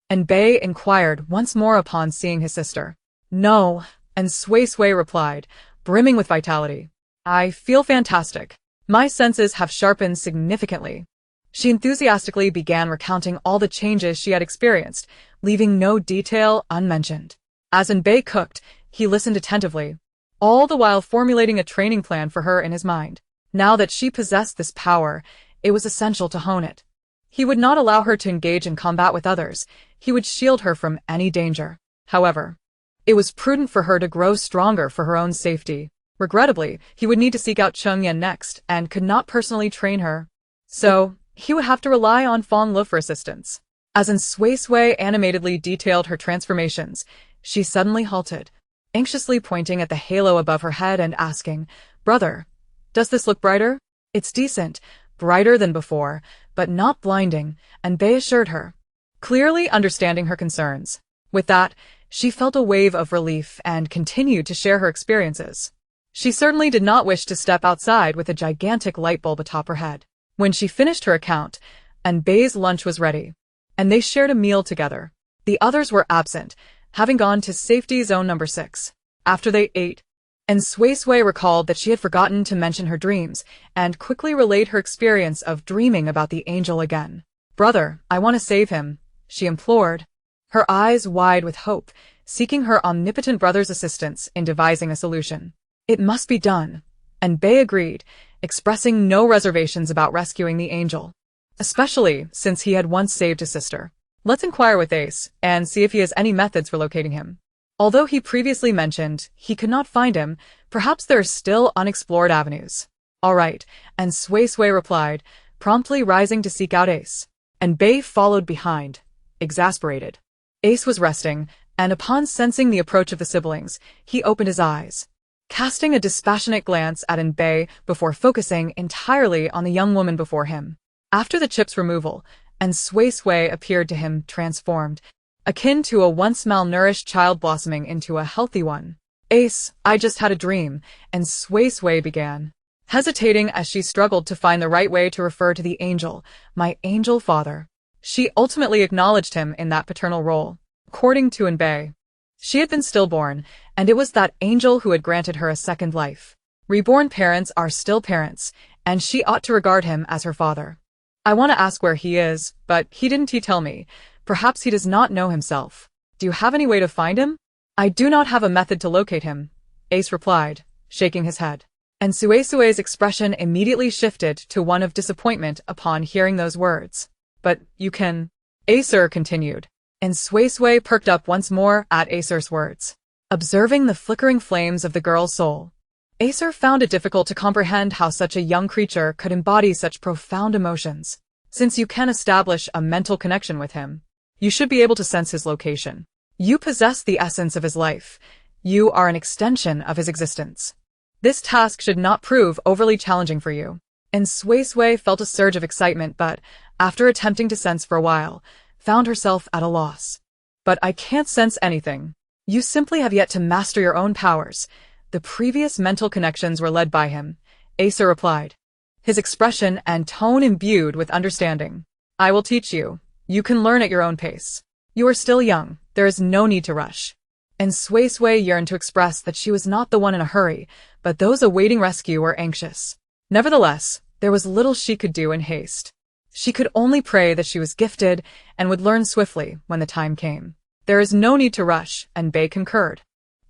Enbei inquired once more upon seeing his sister. No, and Suisui replied, brimming with vitality. I feel fantastic. My senses have sharpened significantly. She enthusiastically began recounting all the changes she had experienced, leaving no detail unmentioned. As Enbei cooked, he listened attentively, all the while formulating a training plan for her in his mind. Now that she possessed this power, it was essential to hone it. He would not allow her to engage in combat with others. He would shield her from any danger. However, it was prudent for her to grow stronger for her own safety. Regrettably, he would need to seek out Chengyan next, and could not personally train her. So, he would have to rely on Fonglow for assistance. As Suisui animatedly detailed her transformations, she suddenly halted, anxiously pointing at the halo above her head and asking, Brother, does this look brighter? It's decent, brighter than before, but not blinding, and Bei assured her, clearly understanding her concerns. With that, she felt a wave of relief and continued to share her experiences. She certainly did not wish to step outside with a gigantic light bulb atop her head. When she finished her account, and Bei's lunch was ready, and they shared a meal together. The others were absent, having gone to safety zone number 6. After they ate, and Suisui recalled that she had forgotten to mention her dreams, and quickly relayed her experience of dreaming about the angel again. "Brother, I want to save him," she implored, her eyes wide with hope, seeking her omnipotent brother's assistance in devising a solution. "It must be done," and Bei agreed, expressing no reservations about rescuing the angel, especially since he had once saved his sister. "Let's inquire with Ace and see if he has any methods for locating him." Although he previously mentioned he could not find him, perhaps there are still unexplored avenues. "All right," and Suisui replied, promptly rising to seek out Ace. And Bei followed behind, exasperated. Ace was resting, and upon sensing the approach of the siblings, he opened his eyes, casting a dispassionate glance at Bei before focusing entirely on the young woman before him. After the chip's removal, and Suisui appeared to him transformed, akin to a once malnourished child blossoming into a healthy one. "Ace, I just had a dream," and Suisui began, hesitating as she struggled to find the right way to refer to the angel, "my angel father." She ultimately acknowledged him in that paternal role. According to Bei, she had been stillborn, and it was that angel who had granted her a second life. Reborn parents are still parents, and she ought to regard him as her father. "I want to ask where he is, but he didn't tell me. Perhaps he does not know himself. Do you have any way to find him?" "I do not have a method to locate him," Ace replied, shaking his head. And Suisui's expression immediately shifted to one of disappointment upon hearing those words. "But you can," Acer continued, and Suisui perked up once more at Acer's words. Observing the flickering flames of the girl's soul, Acer found it difficult to comprehend how such a young creature could embody such profound emotions. "Since you can establish a mental connection with him, you should be able to sense his location. You possess the essence of his life. You are an extension of his existence. This task should not prove overly challenging for you." And Suisui felt a surge of excitement but, after attempting to sense for a while, found herself at a loss. "But I can't sense anything. You simply have yet to master your own powers." The previous mental connections were led by him, Acer replied, his expression and tone imbued with understanding. "I will teach you. You can learn at your own pace. You are still young. There is no need to rush." And Suisui yearned to express that she was not the one in a hurry, but those awaiting rescue were anxious. Nevertheless, there was little she could do in haste. She could only pray that she was gifted and would learn swiftly when the time came. "There is no need to rush," and Bei concurred.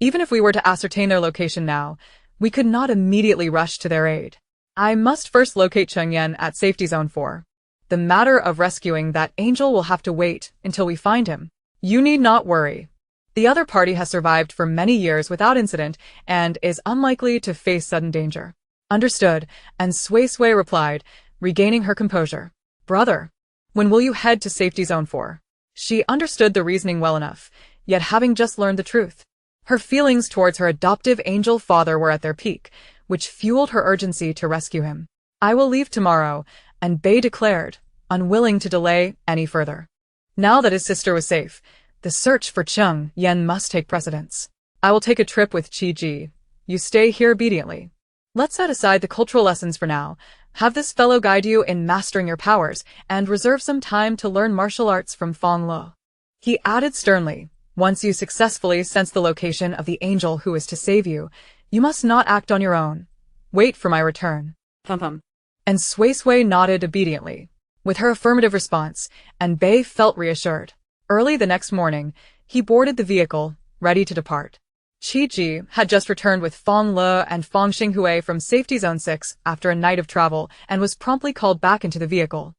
"Even if we were to ascertain their location now, we could not immediately rush to their aid. I must first locate Chengyan at Safety Zone 4. The matter of rescuing that angel will have to wait until we find him. You need not worry. The other party has survived for many years without incident and is unlikely to face sudden danger." "Understood," and Suisui replied, regaining her composure. "Brother, when will you head to Safety Zone 4? She understood the reasoning well enough, yet having just learned the truth. Her feelings towards her adoptive angel father were at their peak, which fueled her urgency to rescue him. "I will leave tomorrow," and Bei declared, unwilling to delay any further. Now that his sister was safe, the search for Cheng Yan must take precedence. "I will take a trip with Chi-Ji. You stay here obediently. Let's set aside the cultural lessons for now. Have this fellow guide you in mastering your powers, and reserve some time to learn martial arts from Fonglow." He added sternly, "Once you successfully sense the location of the angel who is to save you, you must not act on your own. Wait for my return." Pum. And Suisui nodded obediently. With her affirmative response, and Bei felt reassured. Early the next morning, he boarded the vehicle, ready to depart. Chi-Ji had just returned with Fonglow and Fongxinghui from Safety Zone 6 after a night of travel and was promptly called back into the vehicle.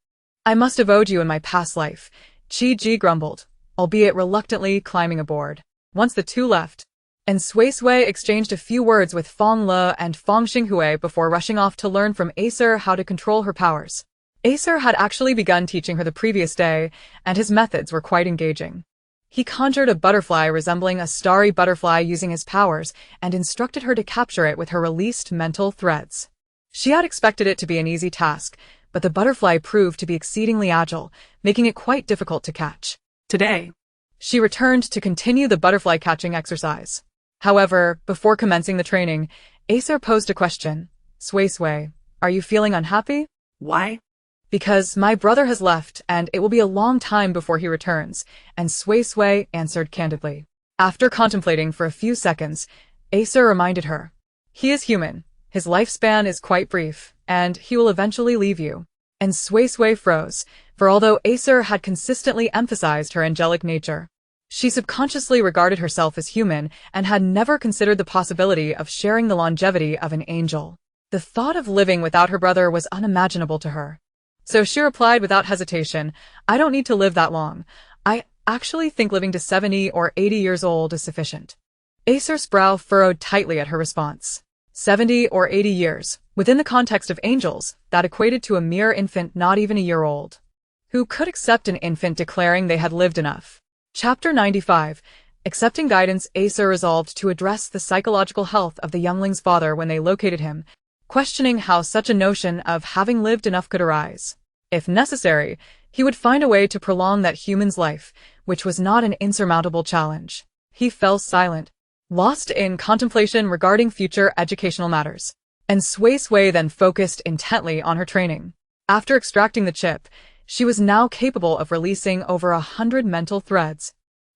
"I must have owed you in my past life," Chi-Ji grumbled, albeit reluctantly climbing aboard. Once the two left, and Suisui exchanged a few words with Fonglow and Fongxinghui before rushing off to learn from Acer how to control her powers. Acer had actually begun teaching her the previous day, and his methods were quite engaging. He conjured a butterfly resembling a starry butterfly using his powers and instructed her to capture it with her released mental threads. She had expected it to be an easy task, but the butterfly proved to be exceedingly agile, making it quite difficult to catch. Today, She returned to continue the butterfly catching exercise. However, before commencing the training, Acer posed a question. Suisui, are you feeling unhappy? why? Because my brother has left and it will be a long time before he returns, and Suisui answered candidly. After contemplating for a few seconds, Acer reminded her. He is human, his lifespan is quite brief, and he will eventually leave you. And Suisui froze, for although Acer had consistently emphasized her angelic nature, she subconsciously regarded herself as human and had never considered the possibility of sharing the longevity of an angel. The thought of living without her brother was unimaginable to her. So she replied without hesitation, I don't need to live that long. I actually think living to 70 or 80 years old is sufficient. Acer's brow furrowed tightly at her response. 70 or 80 years, within the context of angels, that equated to a mere infant not even a year old. Who could accept an infant declaring they had lived enough? Chapter 95. Accepting guidance, Acer resolved to address the psychological health of the youngling's father when they located him, questioning how such a notion of having lived enough could arise. If necessary, he would find a way to prolong that human's life, which was not an insurmountable challenge. He fell silent, lost in contemplation regarding future educational matters. And Suisui then focused intently on her training. After extracting the chip, she was now capable of releasing over 100 mental threads,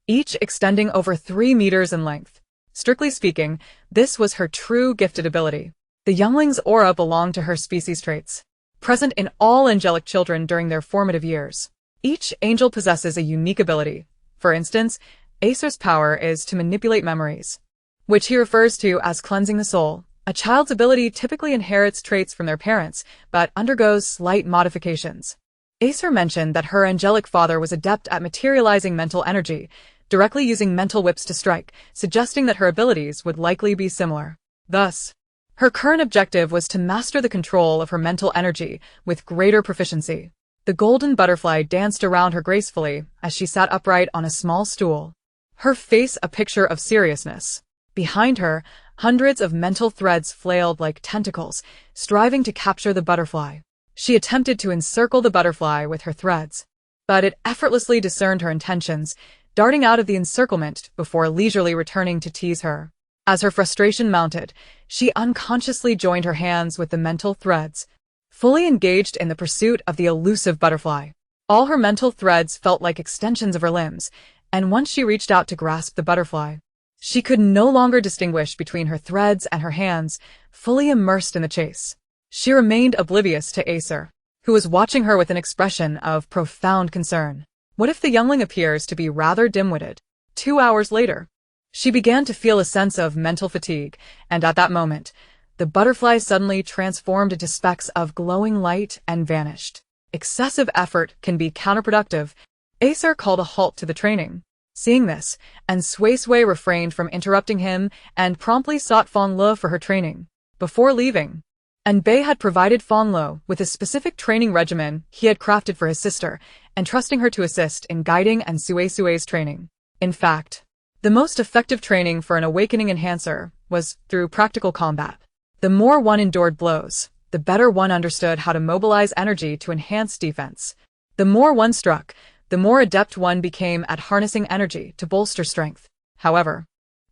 each extending over 3 meters in length. Strictly speaking, this was her true gifted ability. The youngling's aura belonged to her species traits, present in all angelic children during their formative years. Each angel possesses a unique ability. For instance, Acer's power is to manipulate memories, which he refers to as cleansing the soul. A child's ability typically inherits traits from their parents, but undergoes slight modifications. Acer mentioned that her angelic father was adept at materializing mental energy, directly using mental whips to strike, suggesting that her abilities would likely be similar. Thus, her current objective was to master the control of her mental energy with greater proficiency. The golden butterfly danced around her gracefully as she sat upright on a small stool, her face a picture of seriousness. Behind her, hundreds of mental threads flailed like tentacles, striving to capture the butterfly. She attempted to encircle the butterfly with her threads, but it effortlessly discerned her intentions, darting out of the encirclement before leisurely returning to tease her. As her frustration mounted, she unconsciously joined her hands with the mental threads, fully engaged in the pursuit of the elusive butterfly. All her mental threads felt like extensions of her limbs, and once she reached out to grasp the butterfly, she could no longer distinguish between her threads and her hands, fully immersed in the chase. She remained oblivious to Acer, who was watching her with an expression of profound concern. What if the youngling appears to be rather dim-witted? 2 hours later, she began to feel a sense of mental fatigue, and at that moment, the butterfly suddenly transformed into specks of glowing light and vanished. Excessive effort can be counterproductive. Acer called a halt to the training. Seeing this, and Suisui refrained from interrupting him and promptly sought Fonglow for her training. Before leaving, Anbei had provided Fonglow with a specific training regimen he had crafted for his sister, entrusting her to assist in guiding and Suisui's training. In fact, the most effective training for an awakening enhancer was through practical combat. The more one endured blows, the better one understood how to mobilize energy to enhance defense. The more one struck, the more adept one became at harnessing energy to bolster strength. However,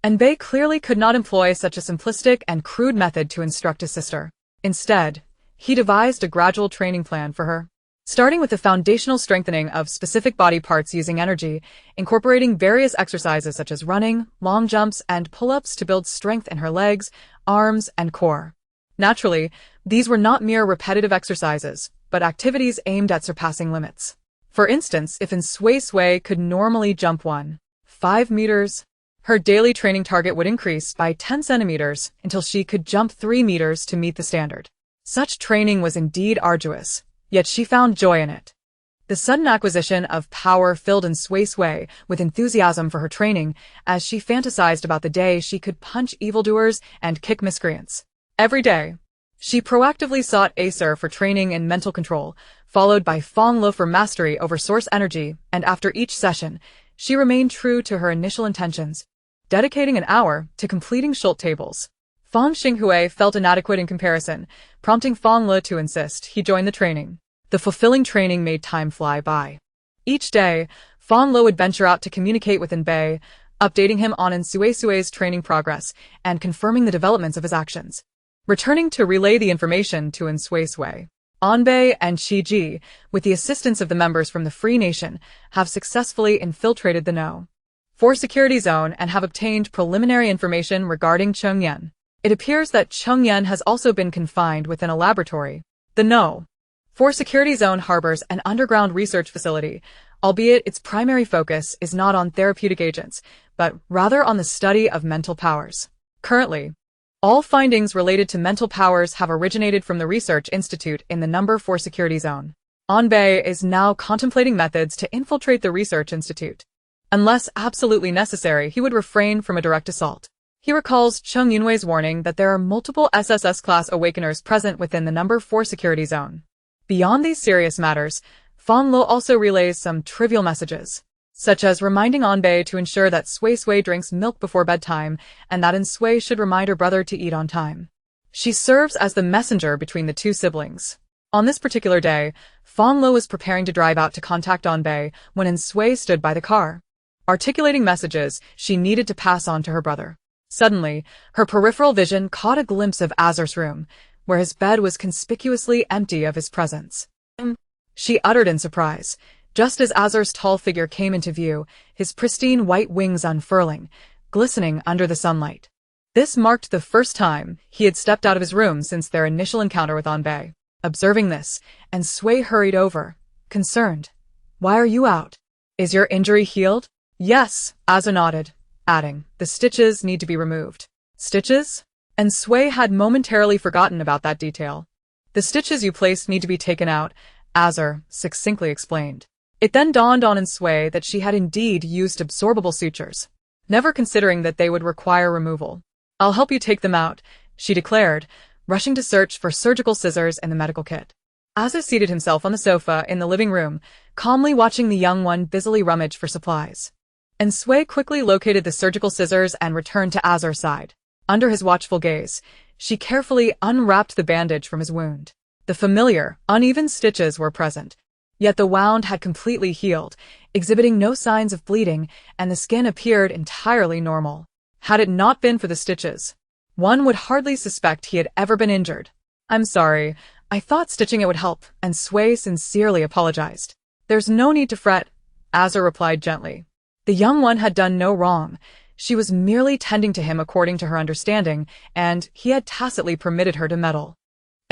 Anbei clearly could not employ such a simplistic and crude method to instruct his sister. Instead, he devised a gradual training plan for her, starting with the foundational strengthening of specific body parts using energy, incorporating various exercises such as running, long jumps, and pull-ups to build strength in her legs, arms, and core. Naturally, these were not mere repetitive exercises, but activities aimed at surpassing limits. For instance, if Suisui could normally jump 1.5 meters, her daily training target would increase by 10 centimeters until she could jump 3 meters to meet the standard. Such training was indeed arduous, yet she found joy in it. The sudden acquisition of power filled Suisui with enthusiasm for her training as she fantasized about the day she could punch evildoers and kick miscreants. Every day, she proactively sought Acer for training in mental control, followed by Fonglow for mastery over source energy, and after each session, she remained true to her initial intentions, dedicating an hour to completing Schult tables. Fong Xinghui felt inadequate in comparison, prompting Fonglow to insist he join the training. The fulfilling training made time fly by. Each day, Fonglow would venture out to communicate with Bei, updating him on Suisui's training progress and confirming the developments of his actions. Returning to relay the information to Suisui. Bei and Qi, with the assistance of the members from the Free Nation, have successfully infiltrated the No. 4 security zone and have obtained preliminary information regarding Chengyan. It appears that Chengyan has also been confined within a laboratory. The No. 4 security zone harbors an underground research facility, albeit its primary focus is not on therapeutic agents, but rather on the study of mental powers. Currently, all findings related to mental powers have originated from the Research Institute in the number 4 security zone. Bei is now contemplating methods to infiltrate the Research Institute. Unless absolutely necessary, he would refrain from a direct assault. He recalls Cheng Yunwei's warning that there are multiple SSS-class awakeners present within the number 4 security zone. Beyond these serious matters, Fonglow also relays some trivial messages, such as reminding Bei to ensure that Suisui drinks milk before bedtime and that Sui should remind her brother to eat on time. She serves as the messenger between the two siblings. On this particular day, Fonglow was preparing to drive out to contact Bei when Sui stood by the car, articulating messages she needed to pass on to her brother. Suddenly, her peripheral vision caught a glimpse of Azur's room, where his bed was conspicuously empty of his presence. She uttered in surprise, just as Azur's tall figure came into view, his pristine white wings unfurling, glistening under the sunlight. This marked the first time he had stepped out of his room since their initial encounter with Bei. Observing this, Sui hurried over, concerned. "Why are you out? Is your injury healed?" "Yes," Azur nodded, adding, "The stitches need to be removed." "Stitches?" Sui had momentarily forgotten about that detail. "The stitches you placed need to be taken out," Azur succinctly explained. It then dawned on Sui that she had indeed used absorbable sutures, never considering that they would require removal. "I'll help you take them out," she declared, rushing to search for surgical scissors in the medical kit. Azur seated himself on the sofa in the living room, calmly watching the young one busily rummage for supplies. Sui quickly located the surgical scissors and returned to Azur's side. Under his watchful gaze, she carefully unwrapped the bandage from his wound. The familiar, uneven stitches were present, yet the wound had completely healed, exhibiting no signs of bleeding, and the skin appeared entirely normal. Had it not been for the stitches, one would hardly suspect he had ever been injured. "I'm sorry, I thought stitching it would help," Sui sincerely apologized. "There's no need to fret," Azur replied gently. The young one had done no wrong. She was merely tending to him according to her understanding, and he had tacitly permitted her to meddle.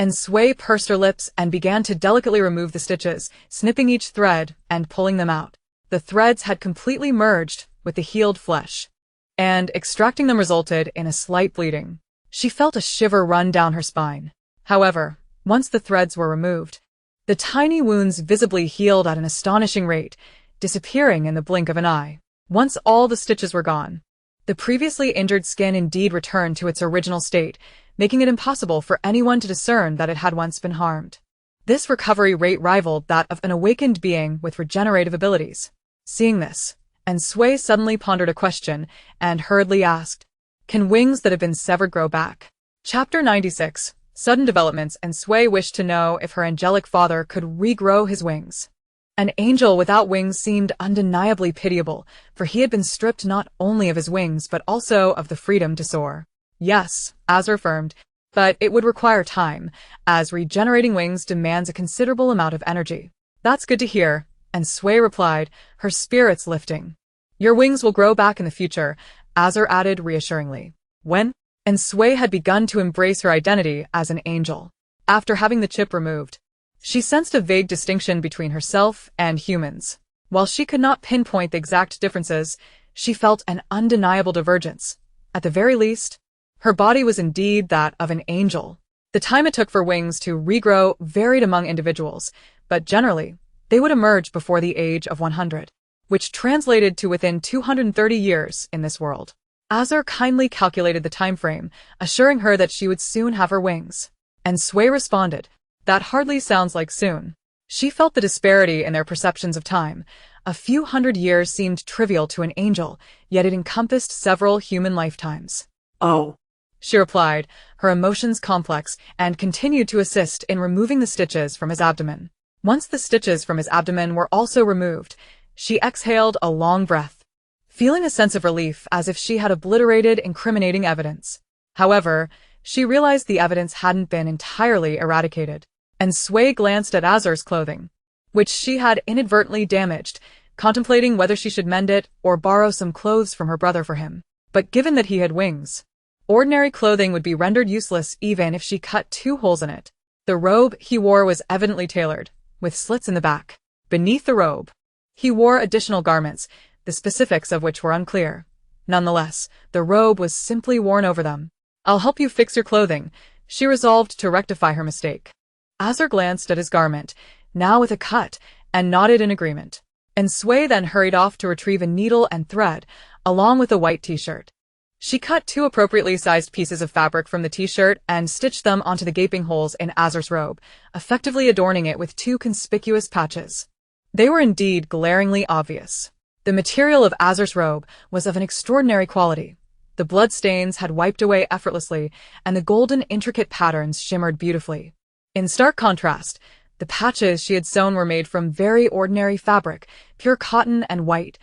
Sui pursed her lips and began to delicately remove the stitches, snipping each thread and pulling them out. The threads had completely merged with the healed flesh, and extracting them resulted in a slight bleeding. She felt a shiver run down her spine. However, once the threads were removed, the tiny wounds visibly healed at an astonishing rate, disappearing in the blink of an eye. Once all the stitches were gone, the previously injured skin indeed returned to its original state, making it impossible for anyone to discern that it had once been harmed. This recovery rate rivaled that of an awakened being with regenerative abilities. Seeing this, Sui suddenly pondered a question and hurriedly asked, "Can wings that have been severed grow back?" Chapter 96. Sudden developments. Sui wished to know if her angelic father could regrow his wings. An angel without wings seemed undeniably pitiable, for he had been stripped not only of his wings but also of the freedom to soar. "Yes," Azur affirmed, "but it would require time, as regenerating wings demands a considerable amount of energy." "That's good to hear," Sui replied, her spirits lifting. "Your wings will grow back in the future," Azur added reassuringly. "When?" Sui had begun to embrace her identity as an angel. After having the chip removed, she sensed a vague distinction between herself and humans. While she could not pinpoint the exact differences, she felt an undeniable divergence. At the very least, her body was indeed that of an angel. The time it took for wings to regrow varied among individuals, but generally, they would emerge before the age of 100, which translated to within 230 years in this world. Azur kindly calculated the time frame, assuring her that she would soon have her wings. Sui responded, "That hardly sounds like soon." She felt the disparity in their perceptions of time. A few hundred years seemed trivial to an angel, yet it encompassed several human lifetimes. "Oh," she replied, her emotions complex, and continued to assist in removing the stitches from his abdomen. Once the stitches from his abdomen were also removed, she exhaled a long breath, feeling a sense of relief as if she had obliterated incriminating evidence. However, she realized the evidence hadn't been entirely eradicated, and Sway glanced at Azur's clothing, which she had inadvertently damaged, contemplating whether she should mend it or borrow some clothes from her brother for him. But given that he had wings, ordinary clothing would be rendered useless even if she cut 2 holes in it. The robe he wore was evidently tailored, with slits in the back. Beneath the robe, he wore additional garments, the specifics of which were unclear. Nonetheless, the robe was simply worn over them. "I'll help you fix your clothing," she resolved to rectify her mistake. Azur glanced at his garment, now with a cut, and nodded in agreement. And Sway then hurried off to retrieve a needle and thread, along with a white t-shirt. She cut 2 appropriately sized pieces of fabric from the t-shirt and stitched them onto the gaping holes in Azur's robe, effectively adorning it with 2 conspicuous patches. They were indeed glaringly obvious. The material of Azur's robe was of an extraordinary quality. The blood stains had wiped away effortlessly, and the golden intricate patterns shimmered beautifully. In stark contrast, the patches she had sewn were made from very ordinary fabric, pure cotton and white,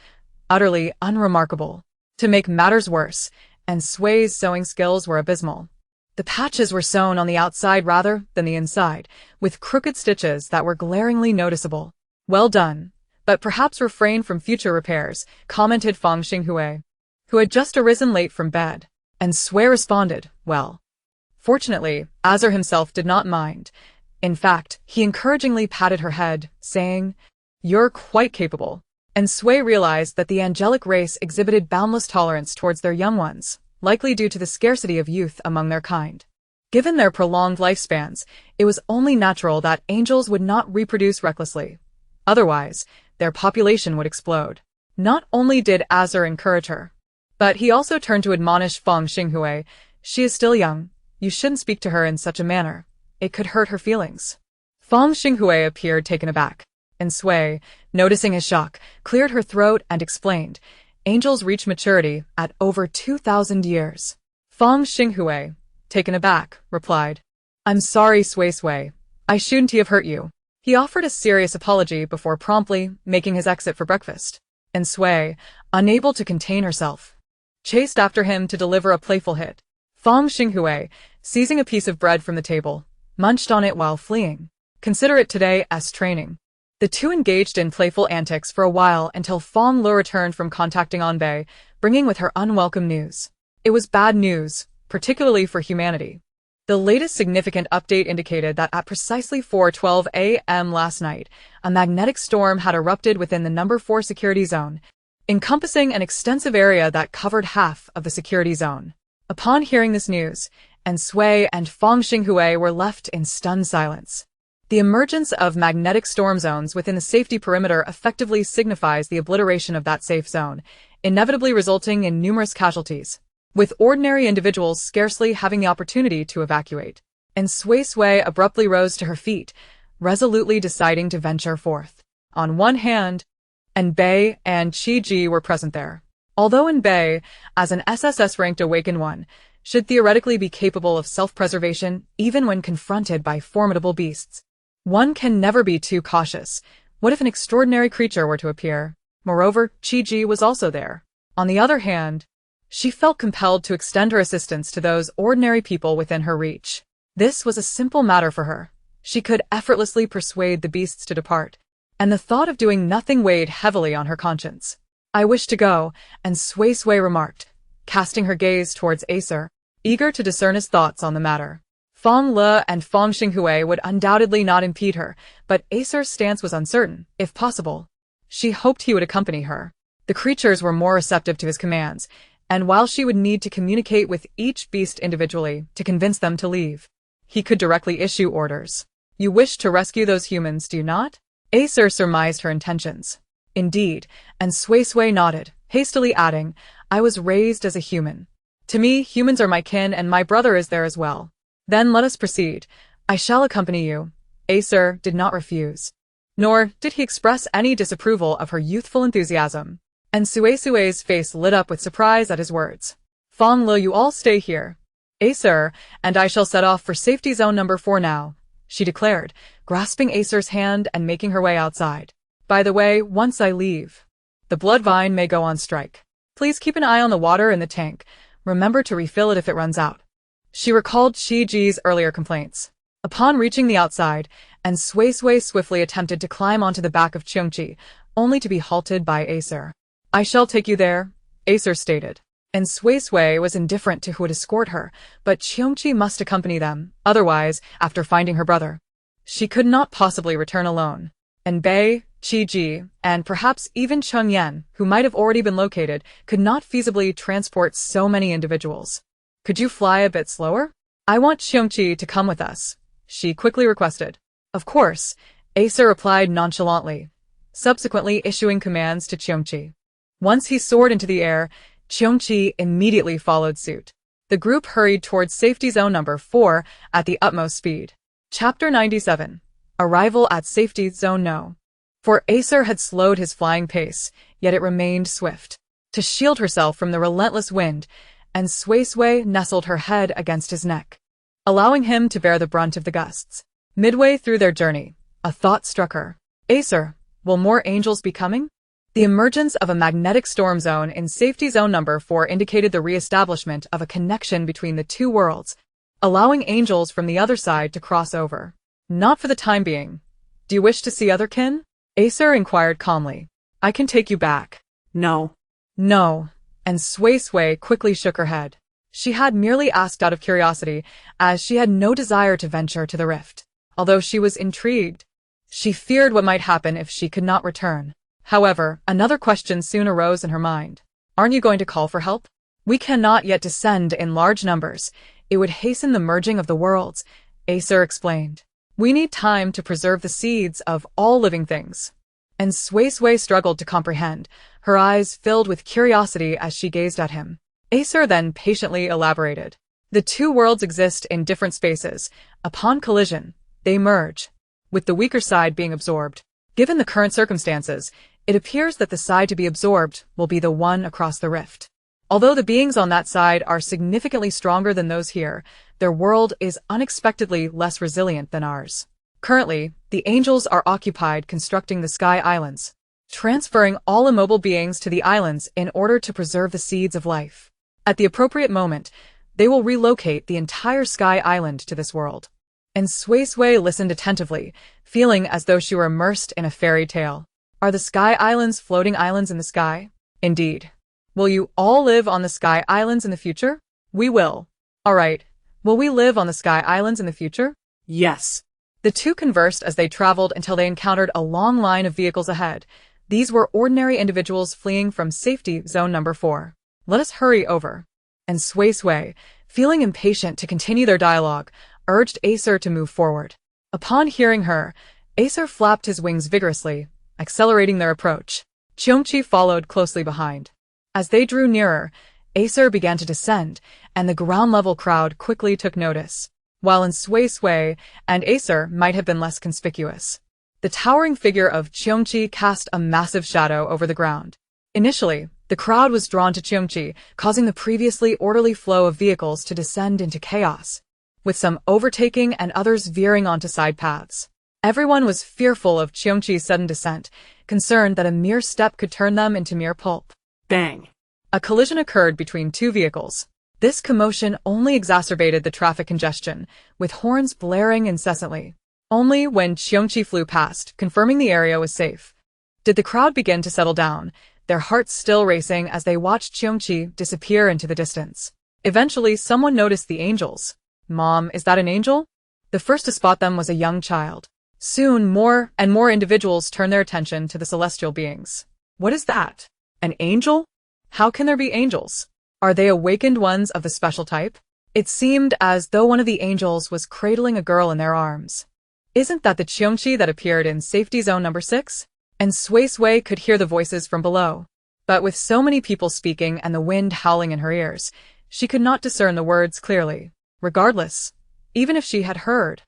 utterly unremarkable. To make matters worse, and Sway's sewing skills were abysmal, the patches were sewn on the outside rather than the inside, with crooked stitches that were glaringly noticeable. "Well done, but perhaps refrain from future repairs," commented Fonglow, who had just arisen late from bed. And Sway responded, "Well." Fortunately, Azur himself did not mind. In fact, he encouragingly patted her head, saying, "You're quite capable." And Sway realized that the angelic race exhibited boundless tolerance towards their young ones, likely due to the scarcity of youth among their kind. Given their prolonged lifespans, it was only natural that angels would not reproduce recklessly. Otherwise, their population would explode. Not only did Azur encourage her, but he also turned to admonish Fonglow, "She is still young. You shouldn't speak to her in such a manner. It could hurt her feelings." Fonglow appeared taken aback, and Sway, noticing his shock, cleared her throat and explained, "Angels reach maturity at over 2,000 years. Fonglow, taken aback, replied, "I'm sorry, Suisui. I shouldn't have hurt you." He offered a serious apology before promptly making his exit for breakfast, and Sway, unable to contain herself, chased after him to deliver a playful hit. Fonglow, seizing a piece of bread from the table, munched on it while fleeing. Consider it today as training. The two engaged in playful antics for a while until Fonglow returned from contacting Anbei, bringing with her unwelcome news. It was bad news, particularly for humanity. The latest significant update indicated that at precisely 4:12 a.m. last night, a magnetic storm had erupted within the number 4 security zone, encompassing an extensive area that covered half of the security zone. Upon hearing this news, Sway and Fonglow were left in stunned silence. The emergence of magnetic storm zones within the safety perimeter effectively signifies the obliteration of that safe zone, inevitably resulting in numerous casualties, with ordinary individuals scarcely having the opportunity to evacuate. And Suisui abruptly rose to her feet, resolutely deciding to venture forth. On one hand, Anbei and Chi-Ji were present there. Although Anbei, as an SSS-ranked Awakened One, should theoretically be capable of self-preservation even when confronted by formidable beasts, one can never be too cautious. What if an extraordinary creature were to appear? Moreover, Chi-Ji was also there. On the other hand, she felt compelled to extend her assistance to those ordinary people within her reach. This was a simple matter for her. She could effortlessly persuade the beasts to depart, and the thought of doing nothing weighed heavily on her conscience. "I wish to go," and Suisui remarked, casting her gaze towards Acer, eager to discern his thoughts on the matter. Fonglow and Fonglow would undoubtedly not impede her, but Acer's stance was uncertain. If possible, she hoped he would accompany her. The creatures were more receptive to his commands, and while she would need to communicate with each beast individually to convince them to leave, he could directly issue orders. "You wish to rescue those humans, do you not?" Acer surmised her intentions. "Indeed," and Suisui nodded, hastily adding, "I was raised as a human. To me, humans are my kin and my brother is there as well." "Then let us proceed. I shall accompany you." Acer did not refuse. Nor did he express any disapproval of her youthful enthusiasm. And Suisui's face lit up with surprise at his words. "Fonglow, you all stay here, Acer, and I shall set off for safety zone number 4 now." she declared, grasping Acer's hand and making her way outside. By the way, once I leave, the blood vine may go on strike. Please keep an eye on the water in the tank. Remember to refill it if it runs out. She recalled Shiji's earlier complaints. Upon reaching the outside, and Suisui swiftly attempted to climb onto the back of Cheongchi, only to be halted by Acer. I shall take you there, Acer stated. And Suisui was indifferent to who would escort her, but Cheongchi must accompany them, otherwise, after finding her brother, she could not possibly return alone. And Bei, Qiji, and perhaps even Chung Yen, who might have already been located, could not feasibly transport so many individuals. Could you fly a bit slower? I want Cheongchi to come with us, she quickly requested. Of course, Acer replied nonchalantly, subsequently issuing commands to Cheongchi. Once he soared into the air, Cheongchi immediately followed suit. The group hurried towards safety zone number 4 at the utmost speed. Chapter 97. Arrival at Safety Zone No. For Acer had slowed his flying pace, yet it remained swift. To shield herself from the relentless wind, and Suisui nestled her head against his neck, allowing him to bear the brunt of the gusts. Midway through their journey, a thought struck her. Acer, will more angels be coming? The emergence of a magnetic storm zone in safety zone number 4 indicated the re-establishment of a connection between the two worlds, allowing angels from the other side to cross over. Not for the time being. Do you wish to see other kin? Acer inquired calmly. I can take you back. No. No. And Suisui quickly shook her head. She had merely asked out of curiosity, as she had no desire to venture to the rift. Although she was intrigued, she feared what might happen if she could not return. However, another question soon arose in her mind. Aren't you going to call for help? We cannot yet descend in large numbers. It would hasten the merging of the worlds, Acer explained. We need time to preserve the seeds of all living things. And Suisui struggled to comprehend, her eyes filled with curiosity as she gazed at him. Acer then patiently elaborated. The two worlds exist in different spaces. Upon collision, they merge, with the weaker side being absorbed. Given the current circumstances, it appears that the side to be absorbed will be the one across the rift. Although the beings on that side are significantly stronger than those here, their world is unexpectedly less resilient than ours. Currently, the angels are occupied constructing the Sky Islands, transferring all immobile beings to the islands in order to preserve the seeds of life. At the appropriate moment, they will relocate the entire Sky Island to this world. And Suisui listened attentively, feeling as though she were immersed in a fairy tale. Are the Sky Islands floating islands in the sky? Indeed. Will you all live on the Sky Islands in the future? We will. All right. Will we live on the Sky Islands in the future? Yes. The two conversed as they traveled until they encountered a long line of vehicles ahead. These were ordinary individuals fleeing from safety zone number 4. Let us hurry over. And Suisui, feeling impatient to continue their dialogue, urged Acer to move forward. Upon hearing her, Acer flapped his wings vigorously, accelerating their approach. Cheongchi followed closely behind. As they drew nearer, Acer began to descend, and the ground-level crowd quickly took notice, while in Suisui and Acer might have been less conspicuous. The towering figure of Cheongchi cast a massive shadow over the ground. Initially, the crowd was drawn to Cheongchi, causing the previously orderly flow of vehicles to descend into chaos, with some overtaking and others veering onto side paths. Everyone was fearful of Cheongchi's sudden descent, concerned that a mere step could turn them into mere pulp. Bang. A collision occurred between two vehicles. This commotion only exacerbated the traffic congestion, with horns blaring incessantly. Only when Cheongchi flew past, confirming the area was safe, did the crowd begin to settle down, their hearts still racing as they watched Cheongchi disappear into the distance. Eventually, someone noticed the angels. Mom, is that an angel? The first to spot them was a young child. Soon, more and more individuals turned their attention to the celestial beings. What is that? An angel? How can there be angels? Are they awakened ones of the special type? It seemed as though one of the angels was cradling a girl in their arms. Isn't that the Cheongchi that appeared in safety zone number 6? And Suisui could hear the voices from below. But with so many people speaking and the wind howling in her ears, she could not discern the words clearly. Regardless, even if she had heard,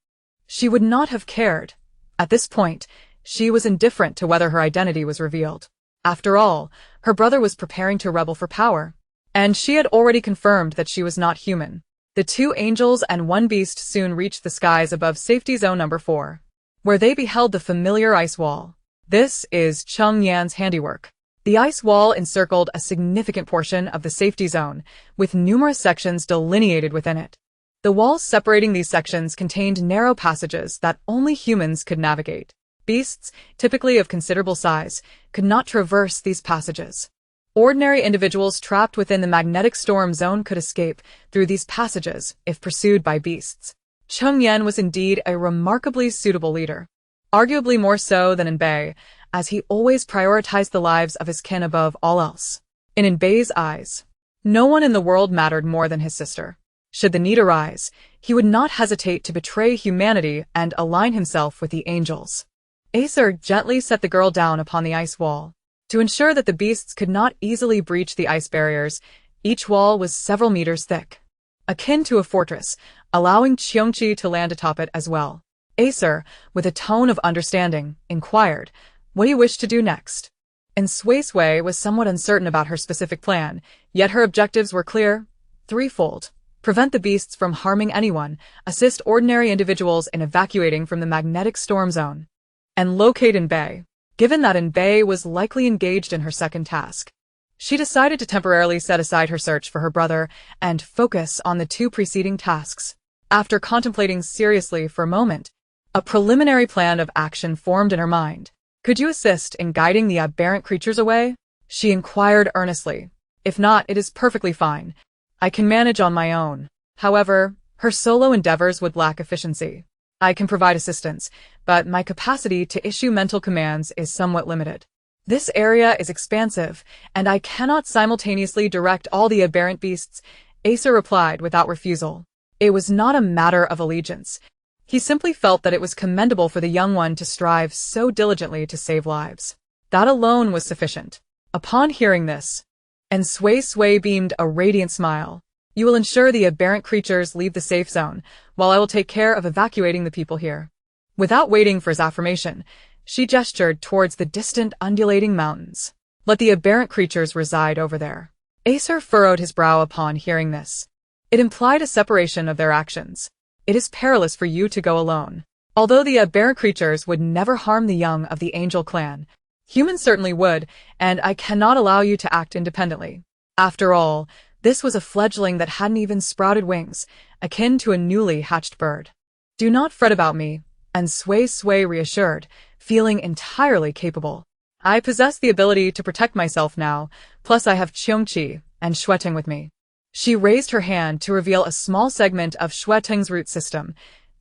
she would not have cared. At this point, she was indifferent to whether her identity was revealed. After all, her brother was preparing to rebel for power, and she had already confirmed that she was not human. The two angels and one beast soon reached the skies above safety zone number 4, where they beheld the familiar ice wall. This is Cheng Yan's handiwork. The ice wall encircled a significant portion of the safety zone, with numerous sections delineated within it. The walls separating these sections contained narrow passages that only humans could navigate. Beasts, typically of considerable size, could not traverse these passages. Ordinary individuals trapped within the magnetic storm zone could escape through these passages if pursued by beasts. Cheng Yan was indeed a remarkably suitable leader, arguably more so than Enbei, as he always prioritized the lives of his kin above all else. In Enbei's eyes, no one in the world mattered more than his sister. Should the need arise, he would not hesitate to betray humanity and align himself with the angels. Acer gently set the girl down upon the ice wall. To ensure that the beasts could not easily breach the ice barriers, each wall was several meters thick, akin to a fortress, allowing Qiongqi to land atop it as well. Acer, with a tone of understanding, inquired, "What do you wish to do next?" And Suisui was somewhat uncertain about her specific plan, yet her objectives were clear, threefold: prevent the beasts from harming anyone, assist ordinary individuals in evacuating from the magnetic storm zone, and locate Enbei. Given that Enbei was likely engaged in her second task, she decided to temporarily set aside her search for her brother and focus on the two preceding tasks. After contemplating seriously for a moment, a preliminary plan of action formed in her mind. "Could you assist in guiding the aberrant creatures away?" she inquired earnestly. "If not, it is perfectly fine. I can manage on my own." However, her solo endeavors would lack efficiency. "I can provide assistance, but my capacity to issue mental commands is somewhat limited. This area is expansive, and I cannot simultaneously direct all the aberrant beasts," Acer replied without refusal. It was not a matter of allegiance. He simply felt that it was commendable for the young one to strive so diligently to save lives. That alone was sufficient. Upon hearing this, and Suisui beamed a radiant smile. "You will ensure the aberrant creatures leave the safe zone, while I will take care of evacuating the people here." Without waiting for his affirmation, she gestured towards the distant undulating mountains. "Let the aberrant creatures reside over there." Acer furrowed his brow upon hearing this. It implied a separation of their actions. "It is perilous for you to go alone. Although the aberrant creatures would never harm the young of the angel clan, humans certainly would, and I cannot allow you to act independently. After all, this was a fledgling that hadn't even sprouted wings, akin to a newly hatched bird." "Do not fret about me," and Suisui reassured, feeling entirely capable. "I possess the ability to protect myself now, plus I have Qiongqi and Xueteng with me." She raised her hand to reveal a small segment of Xueteng's root system,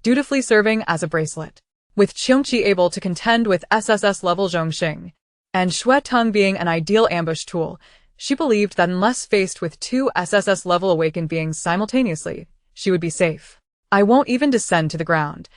dutifully serving as a bracelet. With Qiongqi able to contend with SSS-level Zhongxing, and Xueteng being an ideal ambush tool, she believed that unless faced with two SSS-level awakened beings simultaneously, she would be safe. "I won't even descend to the ground.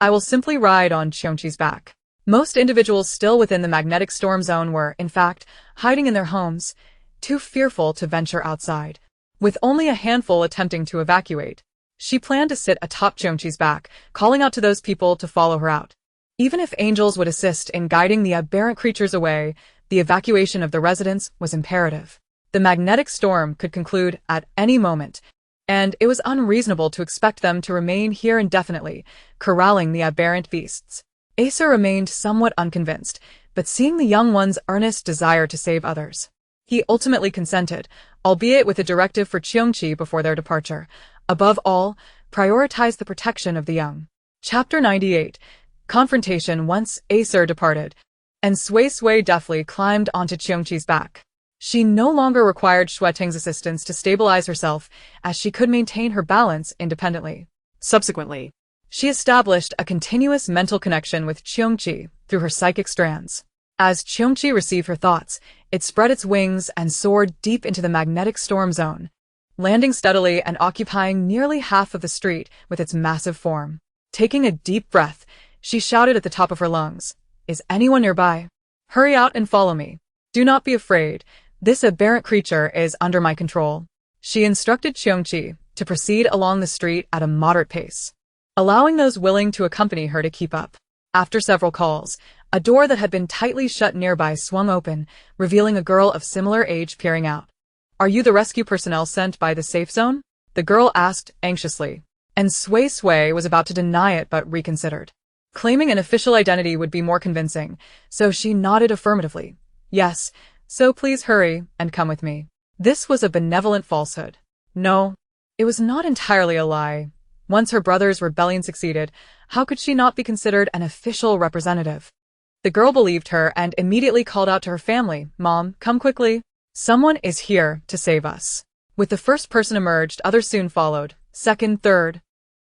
I will simply ride on Qiongqi's back." Most individuals still within the magnetic storm zone were, in fact, hiding in their homes, too fearful to venture outside. With only a handful attempting to evacuate, she planned to sit atop Qiongqi's back, calling out to those people to follow her out. Even if angels would assist in guiding the aberrant creatures away, the evacuation of the residents was imperative. The magnetic storm could conclude at any moment, and it was unreasonable to expect them to remain here indefinitely, corralling the aberrant beasts. Acer remained somewhat unconvinced, but seeing the young one's earnest desire to save others, he ultimately consented, albeit with a directive for Qiongqi before their departure. Above all, prioritize the protection of the young. Chapter 98. Confrontation. Once Acer departed, and Suisui deftly climbed onto Qiongqi's back. She no longer required Xueteng's assistance to stabilize herself, as she could maintain her balance independently. Subsequently, She established a continuous mental connection with Qiongqi through her psychic strands. As Qiongqi received her thoughts, it spread its wings and soared deep into the magnetic storm zone, landing steadily and occupying nearly half of the street with its massive form. Taking a deep breath, she shouted at the top of her lungs, "Is anyone nearby? Hurry out and follow me. Do not be afraid. This aberrant creature is under my control." She instructed Qiongqi to proceed along the street at a moderate pace, allowing those willing to accompany her to keep up. After several calls, a door that had been tightly shut nearby swung open, revealing a girl of similar age peering out. "Are you the rescue personnel sent by the safe zone?" the girl asked anxiously. And Suisui was about to deny it but reconsidered. Claiming an official identity would be more convincing, so she nodded affirmatively. Yes, so please hurry and come with me. This was a benevolent falsehood. No, it was not entirely a lie. Once her brother's rebellion succeeded, how could she not be considered an official representative? The girl believed her and immediately called out to her family, "Mom, come quickly. Someone is here to save us." With the first person emerged, others soon followed, second, third,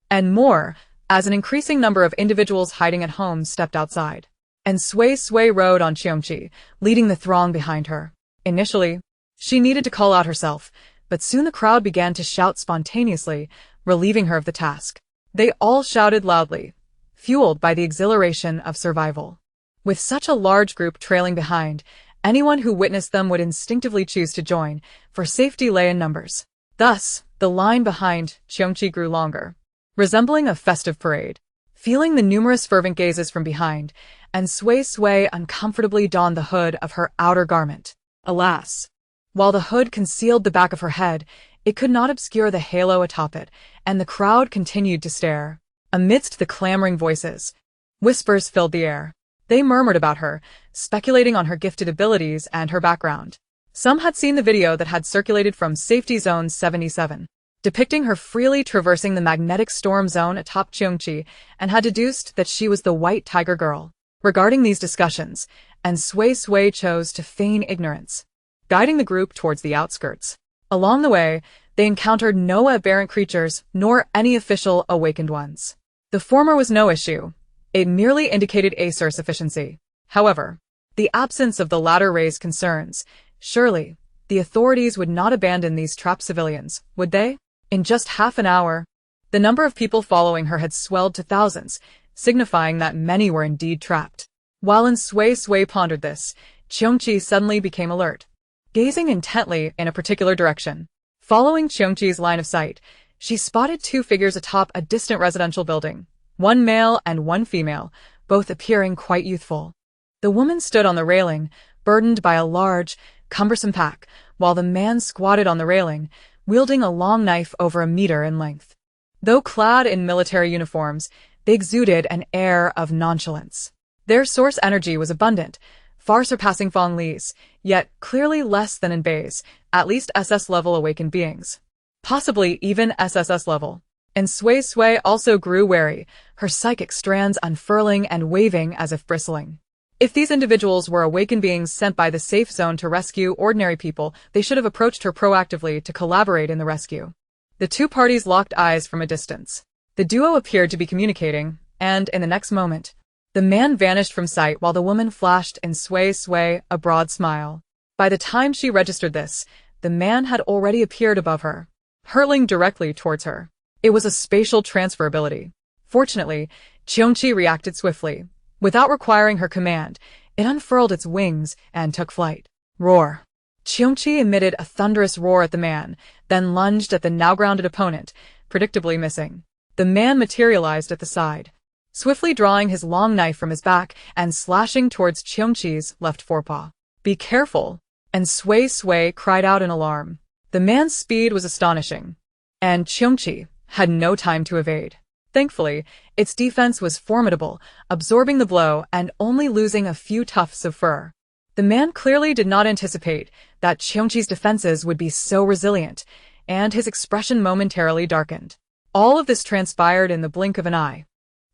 and more, as an increasing number of individuals hiding at home stepped outside. And Suisui rode on Cheongchi, leading the throng behind her. Initially, she needed to call out herself, but soon the crowd began to shout spontaneously, relieving her of the task. They all shouted loudly, fueled by the exhilaration of survival. With such a large group trailing behind, anyone who witnessed them would instinctively choose to join, for safety lay in numbers. Thus, the line behind Cheongchi grew longer, resembling a festive parade. Feeling the numerous fervent gazes from behind, and Suisui uncomfortably donned the hood of her outer garment. Alas! While the hood concealed the back of her head, it could not obscure the halo atop it, and the crowd continued to stare. Amidst the clamoring voices, whispers filled the air. They murmured about her, speculating on her gifted abilities and her background. Some had seen the video that had circulated from Safety Zone 77, depicting her freely traversing the magnetic storm zone atop Cheongchi, and had deduced that she was the White Tiger Girl. Regarding these discussions, and Suisui chose to feign ignorance, guiding the group towards the outskirts. Along the way, they encountered no aberrant creatures, nor any official awakened ones. The former was no issue. It merely indicated Acer sufficiency. However, the absence of the latter raised concerns. Surely, the authorities would not abandon these trapped civilians, would they? In just half an hour, the number of people following her had swelled to thousands, signifying that many were indeed trapped. While Suisui pondered this, Cheongchi suddenly became alert, gazing intently in a particular direction. Following Cheongchi's line of sight, she spotted two figures atop a distant residential building, one male and one female, both appearing quite youthful. The woman stood on the railing, burdened by a large, cumbersome pack, while the man squatted on the railing, wielding a long knife over a meter in length. Though clad in military uniforms, they exuded an air of nonchalance. Their source energy was abundant, far surpassing Fonglow's, yet clearly less than in Bei's, at least SS-level awakened beings. Possibly even SSS level. And Suisui also grew wary, her psychic strands unfurling and waving as if bristling. If these individuals were awakened beings sent by the safe zone to rescue ordinary people, they should have approached her proactively to collaborate in the rescue. The two parties locked eyes from a distance. The duo appeared to be communicating, and in the next moment, the man vanished from sight while the woman flashed in Suisui a broad smile. By the time she registered this, the man had already appeared above her, hurtling directly towards her. It was a spatial transfer ability. Fortunately, Cheongchi reacted swiftly. Without requiring her command, it unfurled its wings and took flight. Roar. Cheongchi emitted a thunderous roar at the man, then lunged at the now-grounded opponent, predictably missing. The man materialized at the side, swiftly drawing his long knife from his back and slashing towards Cheongchi's left forepaw. "Be careful!" And Suisui cried out in alarm. The man's speed was astonishing, and Cheongchi had no time to evade. Thankfully, its defense was formidable, absorbing the blow and only losing a few tufts of fur. The man clearly did not anticipate that Cheongchi's defenses would be so resilient, and his expression momentarily darkened. All of this transpired in the blink of an eye.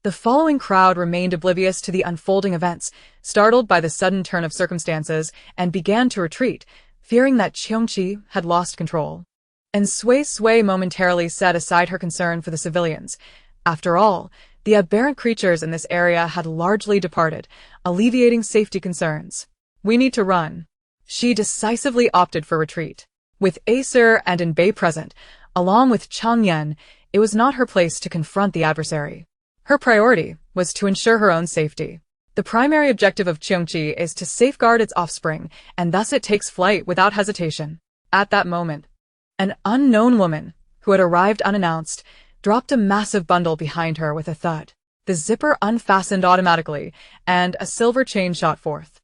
The following crowd remained oblivious to the unfolding events, startled by the sudden turn of circumstances, and began to retreat, fearing that Cheongchi had lost control. And Suisui momentarily set aside her concern for the civilians. After all, the aberrant creatures in this area had largely departed, alleviating safety concerns. "We need to run." She decisively opted for retreat. With Acer and Enbei present, along with Changyan, it was not her place to confront the adversary. Her priority was to ensure her own safety. The primary objective of Cheongchi is to safeguard its offspring, and thus it takes flight without hesitation. At that moment, an unknown woman, who had arrived unannounced, dropped a massive bundle behind her with a thud. The zipper unfastened automatically, and a silver chain shot forth.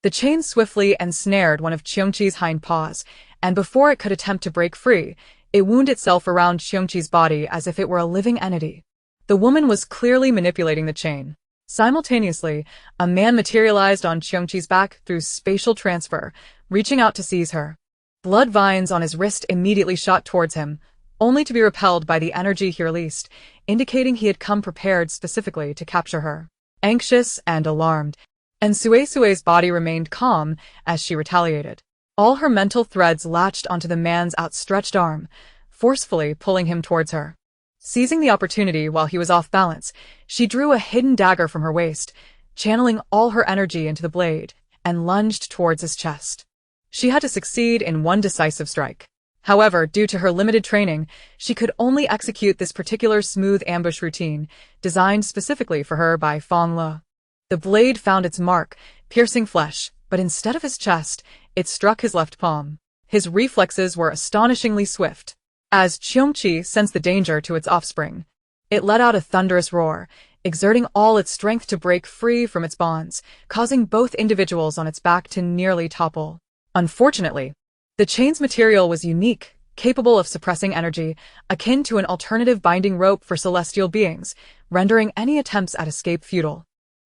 The chain swiftly ensnared one of Cheongchi's hind paws, and before it could attempt to break free, It wound itself around Xiongqi's body as if it were a living entity. The woman was clearly manipulating the chain. Simultaneously, a man materialized on Xiongqi's back through spatial transfer, reaching out to seize her. Blood vines on his wrist immediately shot towards him, only to be repelled by the energy he released, indicating he had come prepared specifically to capture her. Anxious and alarmed, and Suisui's body remained calm as she retaliated. All her mental threads latched onto the man's outstretched arm, forcefully pulling him towards her. Seizing the opportunity while he was off balance, she drew a hidden dagger from her waist, channeling all her energy into the blade, and lunged towards his chest. She had to succeed in one decisive strike. However, due to her limited training, she could only execute this particular smooth ambush routine, designed specifically for her by Fonglow. The blade found its mark, piercing flesh, but instead of his chest, it struck his left palm. His reflexes were astonishingly swift. As Xiongqi sensed the danger to its offspring, it let out a thunderous roar, exerting all its strength to break free from its bonds, causing both individuals on its back to nearly topple. Unfortunately, the chain's material was unique, capable of suppressing energy, akin to an alternative binding rope for celestial beings, rendering any attempts at escape futile.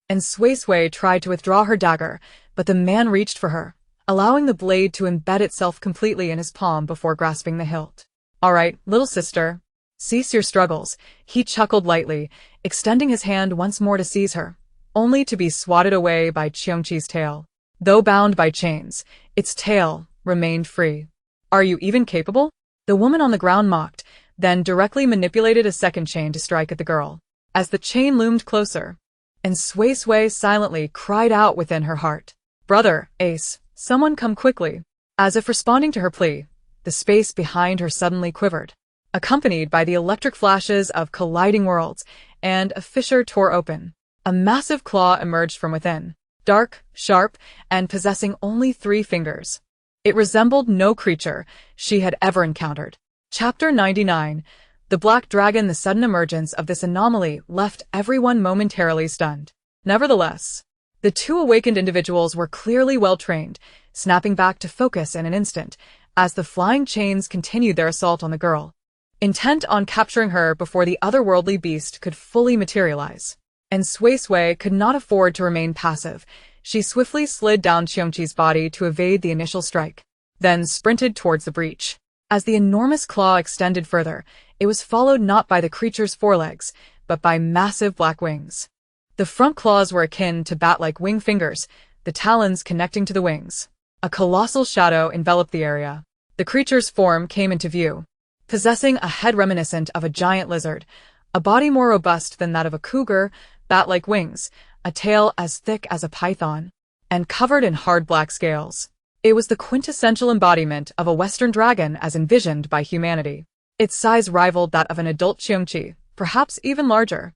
And Suisui tried to withdraw her dagger, but the man reached for her, allowing the blade to embed itself completely in his palm before grasping the hilt. "All right, little sister. Cease your struggles," he chuckled lightly, extending his hand once more to seize her, only to be swatted away by Xiongqi's tail. Though bound by chains, its tail remained free. "Are you even capable?" The woman on the ground mocked, then directly manipulated a second chain to strike at the girl. As the chain loomed closer, and Suisui silently cried out within her heart, "Brother, Ace, someone come quickly." As if responding to her plea, the space behind her suddenly quivered, accompanied by the electric flashes of colliding worlds, and a fissure tore open. A massive claw emerged from within, dark, sharp, and possessing only 3 fingers. It resembled no creature she had ever encountered. Chapter 99. The Black Dragon. The sudden emergence of this anomaly left everyone momentarily stunned. Nevertheless, the 2 awakened individuals were clearly well-trained, snapping back to focus in an instant, as the flying chains continued their assault on the girl, intent on capturing her before the otherworldly beast could fully materialize. And Suisui could not afford to remain passive. She swiftly slid down Xiongqi's body to evade the initial strike, then sprinted towards the breach. As the enormous claw extended further, it was followed not by the creature's forelegs, but by massive black wings. The front claws were akin to bat-like wing fingers, the talons connecting to the wings. A colossal shadow enveloped the area. The creature's form came into view, possessing a head reminiscent of a giant lizard, a body more robust than that of a cougar, bat-like wings, a tail as thick as a python, and covered in hard black scales. It was the quintessential embodiment of a Western dragon as envisioned by humanity. Its size rivaled that of an adult Xiongqi, perhaps even larger,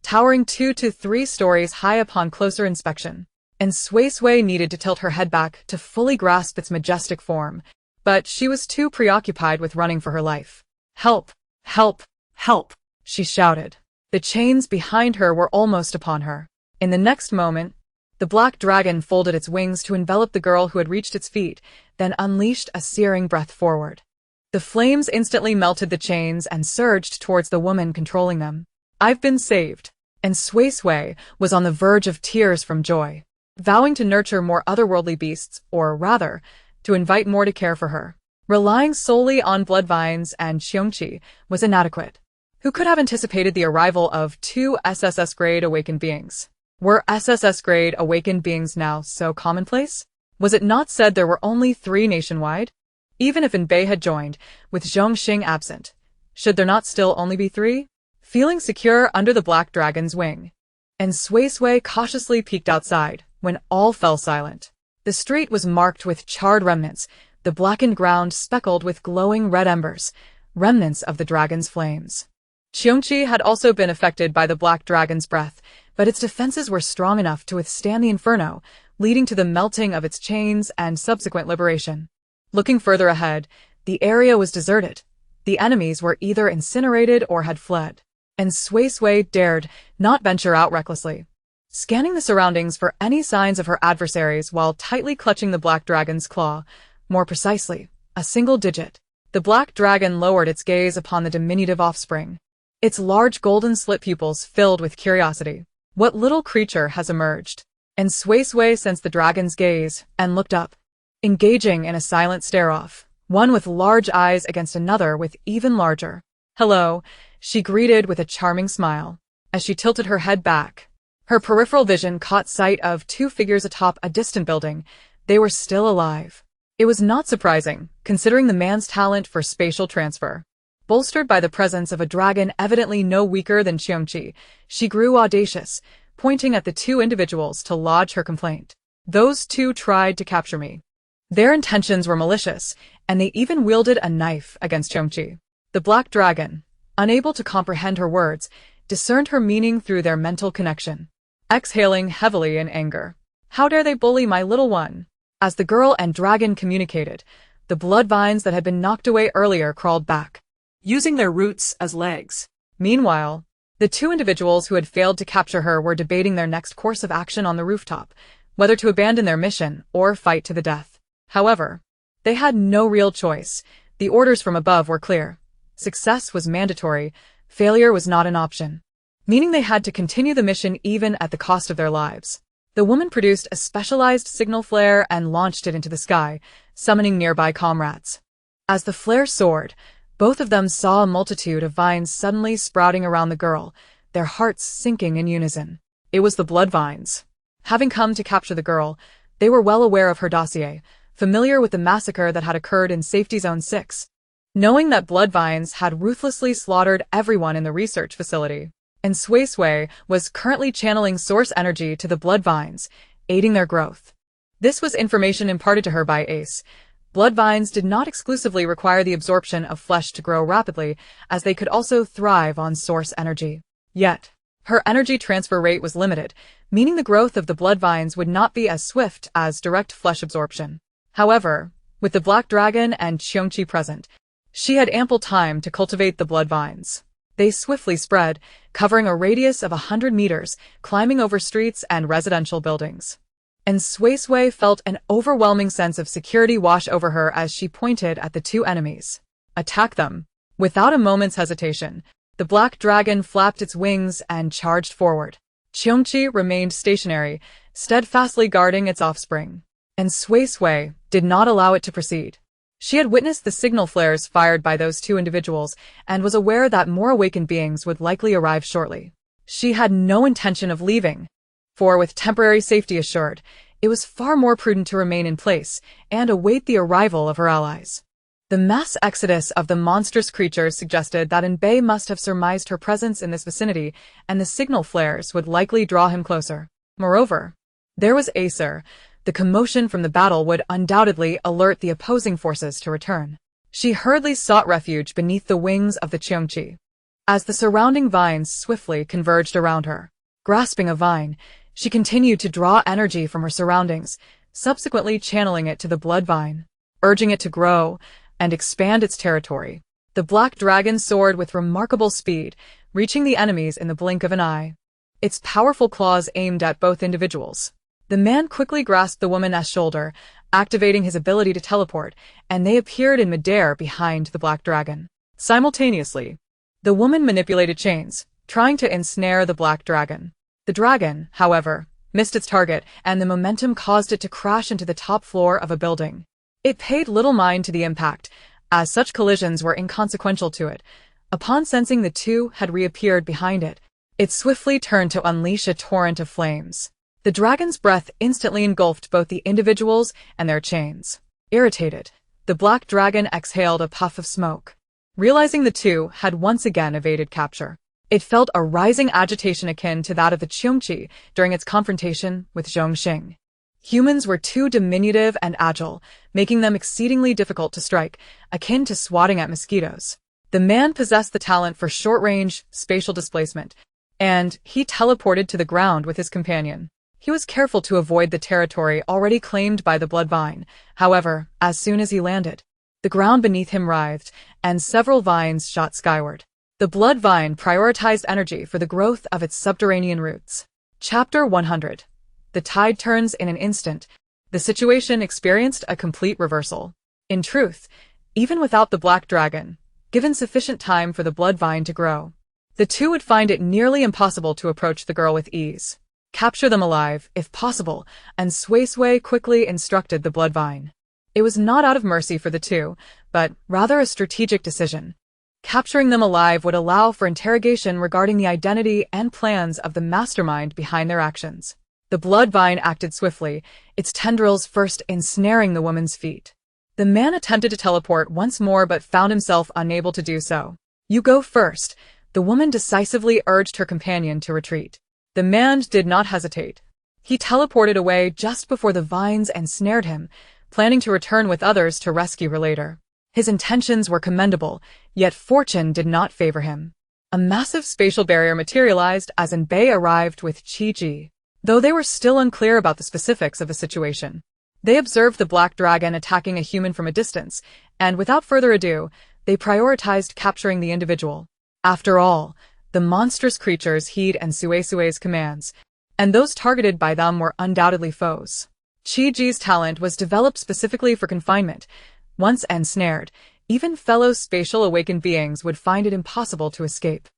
towering 2 to 3 stories high upon closer inspection. And Suisui needed to tilt her head back to fully grasp its majestic form, but she was too preoccupied with running for her life. "Help! Help! Help!" she shouted. The chains behind her were almost upon her. In the next moment, the black dragon folded its wings to envelop the girl who had reached its feet, then unleashed a searing breath forward. The flames instantly melted the chains and surged towards the woman controlling them. "I've been saved." And Suisui was on the verge of tears from joy, vowing to nurture more otherworldly beasts, or rather, to invite more to care for her. Relying solely on blood vines and Xiongqi was inadequate. Who could have anticipated the arrival of 2 SSS-grade awakened beings? Were SSS-grade awakened beings now so commonplace? Was it not said there were only 3 nationwide? Even if Bei had joined, with Zhongxing absent, should there not still only be 3? Feeling secure under the black dragon's wing, and Suisui cautiously peeked outside, when all fell silent. The street was marked with charred remnants, the blackened ground speckled with glowing red embers, remnants of the dragon's flames. Xiongqi had also been affected by the black dragon's breath, but its defenses were strong enough to withstand the inferno, leading to the melting of its chains and subsequent liberation. Looking further ahead, the area was deserted. The enemies were either incinerated or had fled, and Suisui dared not venture out recklessly, scanning the surroundings for any signs of her adversaries while tightly clutching the black dragon's claw, more precisely, a single digit. The black dragon lowered its gaze upon the diminutive offspring. Its large golden slit pupils filled with curiosity. What little creature has emerged? And Suisui sensed the dragon's gaze and looked up, engaging in a silent stare-off, one with large eyes against another with even larger. "Hello," she greeted with a charming smile. As she tilted her head back, her peripheral vision caught sight of two figures atop a distant building. They were still alive. It was not surprising, considering the man's talent for spatial transfer. Bolstered by the presence of a dragon evidently no weaker than Qiongqi, she grew audacious, pointing at the two individuals to lodge her complaint. "Those two tried to capture me." Their intentions were malicious, and they even wielded a knife against Qiongqi. The black dragon, unable to comprehend her words, discerned her meaning through their mental connection. Exhaling heavily in anger. "How dare they bully my little one?" As the girl and dragon communicated, the blood vines that had been knocked away earlier crawled back, using their roots as legs. Meanwhile, the two individuals who had failed to capture her were debating their next course of action on the rooftop, whether to abandon their mission or fight to the death. However, they had no real choice. The orders from above were clear. Success was mandatory, failure was not an option, meaning they had to continue the mission even at the cost of their lives. The woman produced a specialized signal flare and launched it into the sky, summoning nearby comrades. As the flare soared, both of them saw a multitude of vines suddenly sprouting around the girl, their hearts sinking in unison. It was the blood vines. Having come to capture the girl, they were well aware of her dossier, familiar with the massacre that had occurred in Safety Zone 6. Knowing that blood vines had ruthlessly slaughtered everyone in the research facility, and Suisui was currently channeling source energy to the blood vines, aiding their growth. This was information imparted to her by Ace. Blood vines did not exclusively require the absorption of flesh to grow rapidly, as they could also thrive on source energy. Yet, her energy transfer rate was limited, meaning the growth of the blood vines would not be as swift as direct flesh absorption. However, with the black dragon and Qiongqi present, she had ample time to cultivate the blood vines. They swiftly spread, covering a radius of 100 meters, climbing over streets and residential buildings. And Suisui felt an overwhelming sense of security wash over her as she pointed at the two enemies. "Attack them." Without a moment's hesitation, the black dragon flapped its wings and charged forward. Qiongqi remained stationary, steadfastly guarding its offspring, and Suisui did not allow it to proceed. She had witnessed the signal flares fired by those two individuals and was aware that more awakened beings would likely arrive shortly. She had no intention of leaving, for with temporary safety assured, it was far more prudent to remain in place and await the arrival of her allies. The mass exodus of the monstrous creatures suggested that Enbei must have surmised her presence in this vicinity, and the signal flares would likely draw him closer. Moreover, there was Acer. The commotion from the battle would undoubtedly alert the opposing forces to return. She hurriedly sought refuge beneath the wings of the Qiongqi, as the surrounding vines swiftly converged around her. Grasping a vine, she continued to draw energy from her surroundings, subsequently channeling it to the blood vine, urging it to grow and expand its territory. The black dragon soared with remarkable speed, reaching the enemies in the blink of an eye. Its powerful claws aimed at both individuals. The man quickly grasped the woman's shoulder, activating his ability to teleport, and they appeared in midair behind the black dragon. Simultaneously, the woman manipulated chains, trying to ensnare the black dragon. The dragon, however, missed its target, and the momentum caused it to crash into the top floor of a building. It paid little mind to the impact, as such collisions were inconsequential to it. Upon sensing the two had reappeared behind it, it swiftly turned to unleash a torrent of flames. The dragon's breath instantly engulfed both the individuals and their chains. Irritated, the black dragon exhaled a puff of smoke. Realizing the two had once again evaded capture, it felt a rising agitation akin to that of the Qiongqi during its confrontation with Zhongxing. Humans were too diminutive and agile, making them exceedingly difficult to strike, akin to swatting at mosquitoes. The man possessed the talent for short-range, spatial displacement, and he teleported to the ground with his companion. He was careful to avoid the territory already claimed by the blood vine. However, as soon as he landed, the ground beneath him writhed, and several vines shot skyward. The blood vine prioritized energy for the growth of its subterranean roots. Chapter 100. The tide turns in an instant. The situation experienced a complete reversal. In truth, even without the black dragon, given sufficient time for the blood vine to grow. The two would find it nearly impossible to approach the girl with ease. Capture them alive, if possible, and Suisui quickly instructed the blood vine. It was not out of mercy for the two, but rather a strategic decision. Capturing them alive would allow for interrogation regarding the identity and plans of the mastermind behind their actions. The blood vine acted swiftly, its tendrils first ensnaring the woman's feet. The man attempted to teleport once more but found himself unable to do so. "You go first," the woman decisively urged her companion to retreat. The man did not hesitate. He teleported away just before the vines ensnared him, planning to return with others to rescue her later. His intentions were commendable, yet fortune did not favor him. A massive spatial barrier materialized as Enbei arrived with Chi-Ji. Though they were still unclear about the specifics of the situation, they observed the black dragon attacking a human from a distance, and without further ado, they prioritized capturing the individual. After all, the monstrous creatures heed and Suisui's commands, and those targeted by them were undoubtedly foes. Chi-Ji's talent was developed specifically for confinement. Once ensnared, even fellow spatial awakened beings would find it impossible to escape.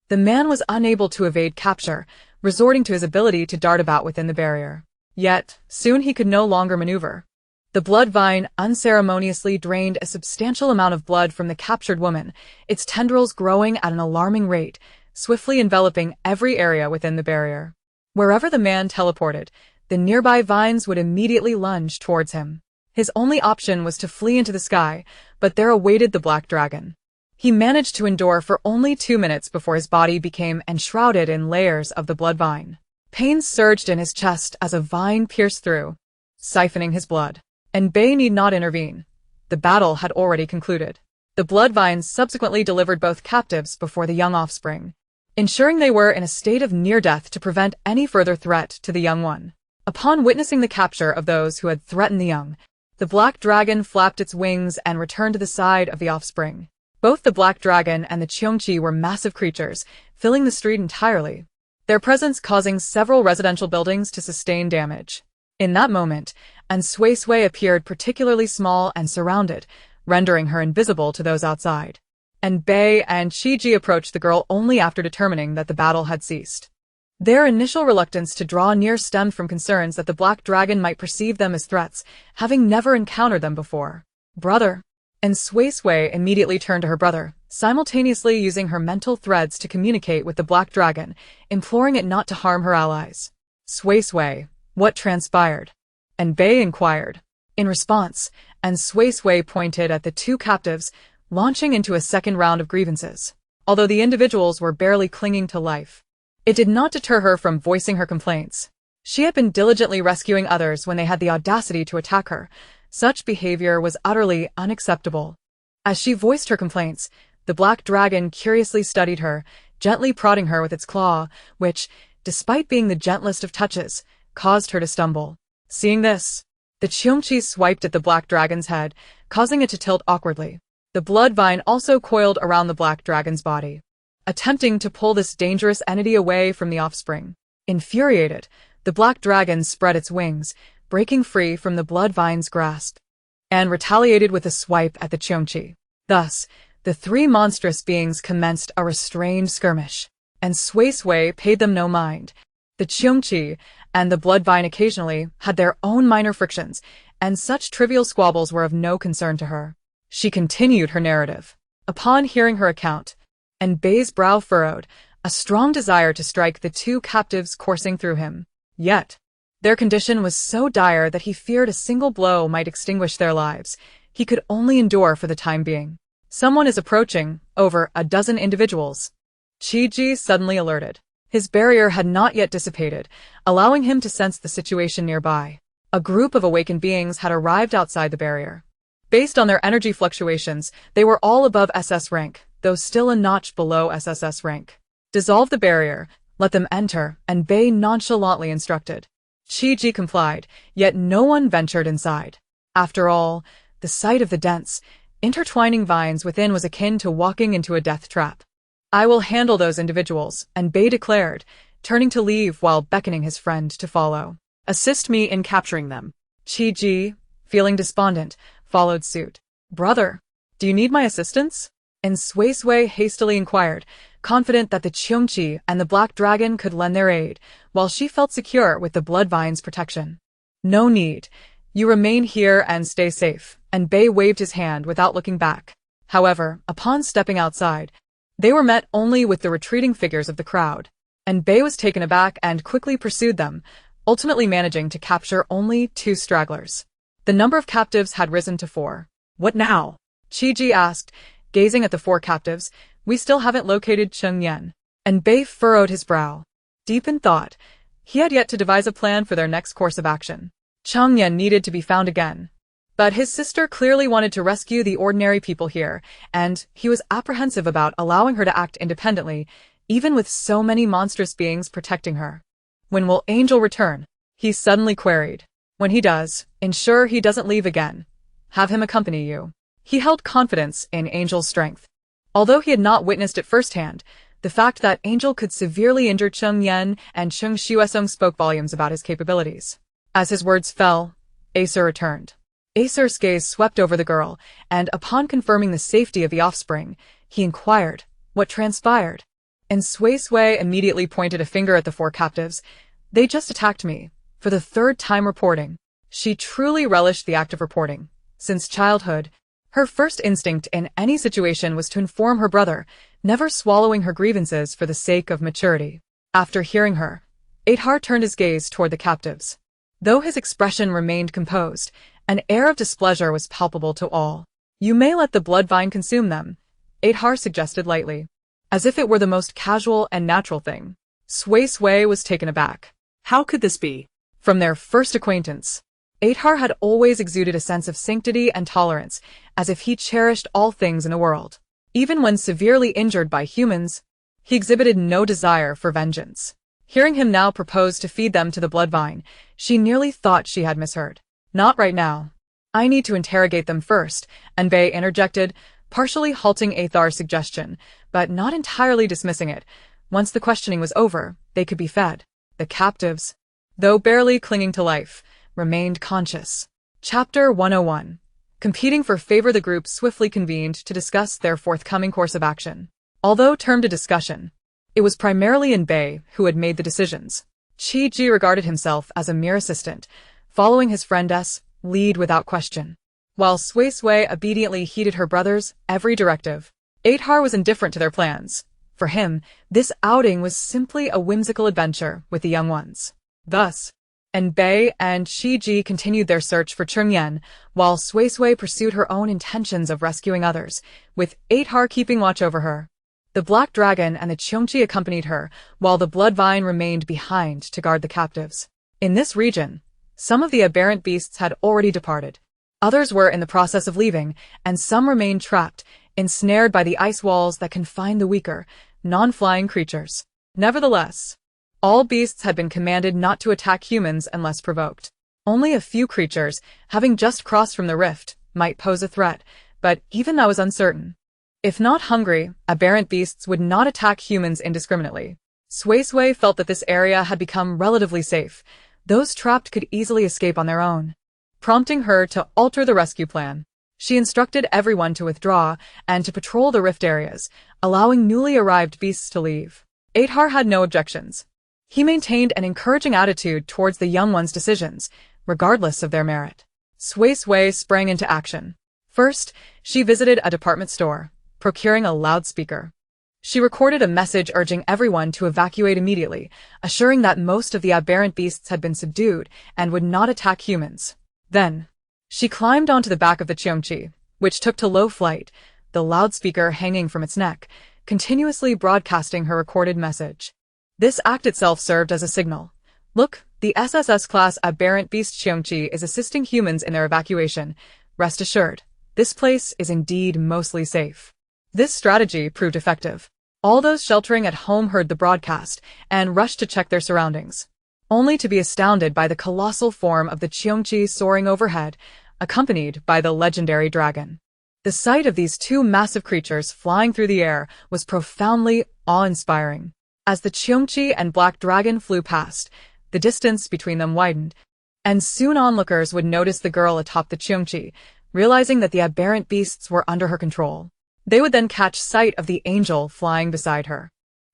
The man was unable to evade capture, resorting to his ability to dart about within the barrier. Yet, soon he could no longer maneuver. The blood vine unceremoniously drained a substantial amount of blood from the captured woman, its tendrils growing at an alarming rate, swiftly enveloping every area within the barrier. Wherever the man teleported, the nearby vines would immediately lunge towards him. His only option was to flee into the sky, but there awaited the black dragon. He managed to endure for only 2 minutes before his body became enshrouded in layers of the blood vine. Pain surged in his chest as a vine pierced through, siphoning his blood. Enbei need not intervene. The battle had already concluded. The blood vines subsequently delivered both captives before the young offspring, ensuring they were in a state of near death to prevent any further threat to the young one. Upon witnessing the capture of those who had threatened the young, the black dragon flapped its wings and returned to the side of the offspring. Both the black dragon and the Cheongchi were massive creatures, filling the street entirely, their presence causing several residential buildings to sustain damage. In that moment, Suisui appeared particularly small and surrounded, rendering her invisible to those outside. Enbei and Chi-Ji approached the girl only after determining that the battle had ceased. Their initial reluctance to draw near stemmed from concerns that the black dragon might perceive them as threats, having never encountered them before. "Brother," and Suisui immediately turned to her brother, simultaneously using her mental threads to communicate with the black dragon, imploring it not to harm her allies. "Suisui, what transpired?" Enbei inquired. In response, Suisui pointed at the two captives, launching into a second round of grievances. Although the individuals were barely clinging to life, it did not deter her from voicing her complaints. She had been diligently rescuing others when they had the audacity to attack her. Such behavior was utterly unacceptable. As she voiced her complaints, the black dragon curiously studied her, gently prodding her with its claw, which, despite being the gentlest of touches, caused her to stumble. Seeing this, the Cheongchi swiped at the black dragon's head, causing it to tilt awkwardly. The blood vine also coiled around the black dragon's body, attempting to pull this dangerous entity away from the offspring. Infuriated, the black dragon spread its wings, breaking free from the blood vine's grasp, and retaliated with a swipe at the Cheongchi. Thus, the three monstrous beings commenced a restrained skirmish, and Suisui paid them no mind. The Cheongchi and the blood vine occasionally had their own minor frictions, and such trivial squabbles were of no concern to her. She continued her narrative. Upon hearing her account, Enbei's brow furrowed, a strong desire to strike the two captives coursing through him. Yet, their condition was so dire that he feared a single blow might extinguish their lives. He could only endure for the time being. "Someone is approaching, over a dozen individuals." Chi-Ji suddenly alerted. His barrier had not yet dissipated, allowing him to sense the situation nearby. A group of awakened beings had arrived outside the barrier. Based on their energy fluctuations, they were all above SS rank, though still a notch below SSS rank. "Dissolve the barrier, let them enter," Enbei nonchalantly instructed. Chi-Ji complied, yet no one ventured inside. After all, the sight of the dense, intertwining vines within was akin to walking into a death trap. "I will handle those individuals," Enbei declared, turning to leave while beckoning his friend to follow. "Assist me in capturing them." Chi-Ji, feeling despondent, followed suit. "Brother," Do you need my assistance? And Suisui hastily inquired, confident that the Cheongchi and the Black Dragon could lend their aid, while she felt secure with the Bloodvine's protection. No need. You remain here and stay safe, and Bei waved his hand without looking back. However, upon stepping outside, they were met only with the retreating figures of the crowd, and Bei was taken aback and quickly pursued them, ultimately managing to capture only 2 stragglers. The number of captives had risen to 4. What now? Qi asked, gazing at the 4 captives. We still haven't located Cheng Yan. And Bei furrowed his brow. Deep in thought, he had yet to devise a plan for their next course of action. Cheng Yan needed to be found again. But his sister clearly wanted to rescue the ordinary people here, and he was apprehensive about allowing her to act independently, even with so many monstrous beings protecting her. When will Angel return? He suddenly queried. When he does, ensure he doesn't leave again. Have him accompany you. He held confidence in Angel's strength. Although he had not witnessed it firsthand, the fact that Angel could severely injure Cheng Yan and Cheng Shuesong spoke volumes about his capabilities. As his words fell, Acer returned. Acer's gaze swept over the girl, and upon confirming the safety of the offspring, he inquired, what transpired? And Suisui immediately pointed a finger at the 4 captives. They just attacked me, for the 3rd time reporting. She truly relished the act of reporting. Since childhood, her first instinct in any situation was to inform her brother, never swallowing her grievances for the sake of maturity. After hearing her, Adhar turned his gaze toward the captives. Though his expression remained composed, an air of displeasure was palpable to all. You may let the Bloodvine consume them, Adhar suggested lightly, as if it were the most casual and natural thing. Suisui was taken aback. How could this be? From their first acquaintance, Adhar had always exuded a sense of sanctity and tolerance, as if he cherished all things in the world. Even when severely injured by humans, he exhibited no desire for vengeance. Hearing him now propose to feed them to the Bloodvine, she nearly thought she had misheard. Not right now. I need to interrogate them first, and Bei interjected, partially halting Athar's suggestion, but not entirely dismissing it. Once the questioning was over, they could be fed. The captives, though barely clinging to life, remained conscious. Chapter 101. Competing for favor, the group swiftly convened to discuss their forthcoming course of action. Although termed a discussion, it was primarily Bei who had made the decisions. Qi regarded himself as a mere assistant, following his friend's lead without question. While Suisui obediently heeded her brother's every directive, Adhar was indifferent to their plans. For him, this outing was simply a whimsical adventure with the young ones. Thus, Bei and Qi continued their search for Cheng Yan, while Suisui pursued her own intentions of rescuing others, with Adhar keeping watch over her. The Black Dragon and the Cheongchi accompanied her, while the Bloodvine remained behind to guard the captives. In this region, some of the aberrant beasts had already departed. Others were in the process of leaving, and some remained trapped, ensnared by the ice walls that confined the weaker, non-flying creatures. Nevertheless, all beasts had been commanded not to attack humans unless provoked. Only a few creatures, having just crossed from the rift, might pose a threat, but even that was uncertain. If not hungry, aberrant beasts would not attack humans indiscriminately. Suisui felt that this area had become relatively safe. Those trapped could easily escape on their own. Prompting her to alter the rescue plan, she instructed everyone to withdraw and to patrol the rift areas, allowing newly arrived beasts to leave. Adhar had no objections. He maintained an encouraging attitude towards the young ones' decisions, regardless of their merit. Suisui sprang into action. First, she visited a department store, procuring a loudspeaker. She recorded a message urging everyone to evacuate immediately, assuring that most of the aberrant beasts had been subdued and would not attack humans. Then, she climbed onto the back of the Cheongchi, which took to low flight, the loudspeaker hanging from its neck, continuously broadcasting her recorded message. This act itself served as a signal. Look, the SSS-class aberrant beast Cheongchi is assisting humans in their evacuation. Rest assured, this place is indeed mostly safe. This strategy proved effective. All those sheltering at home heard the broadcast and rushed to check their surroundings, only to be astounded by the colossal form of the Cheongchi soaring overhead, accompanied by the legendary dragon. The sight of these 2 massive creatures flying through the air was profoundly awe-inspiring. As the Cheongchi and Black Dragon flew past, the distance between them widened, and soon onlookers would notice the girl atop the Cheongchi, realizing that the aberrant beasts were under her control. They would then catch sight of the angel flying beside her.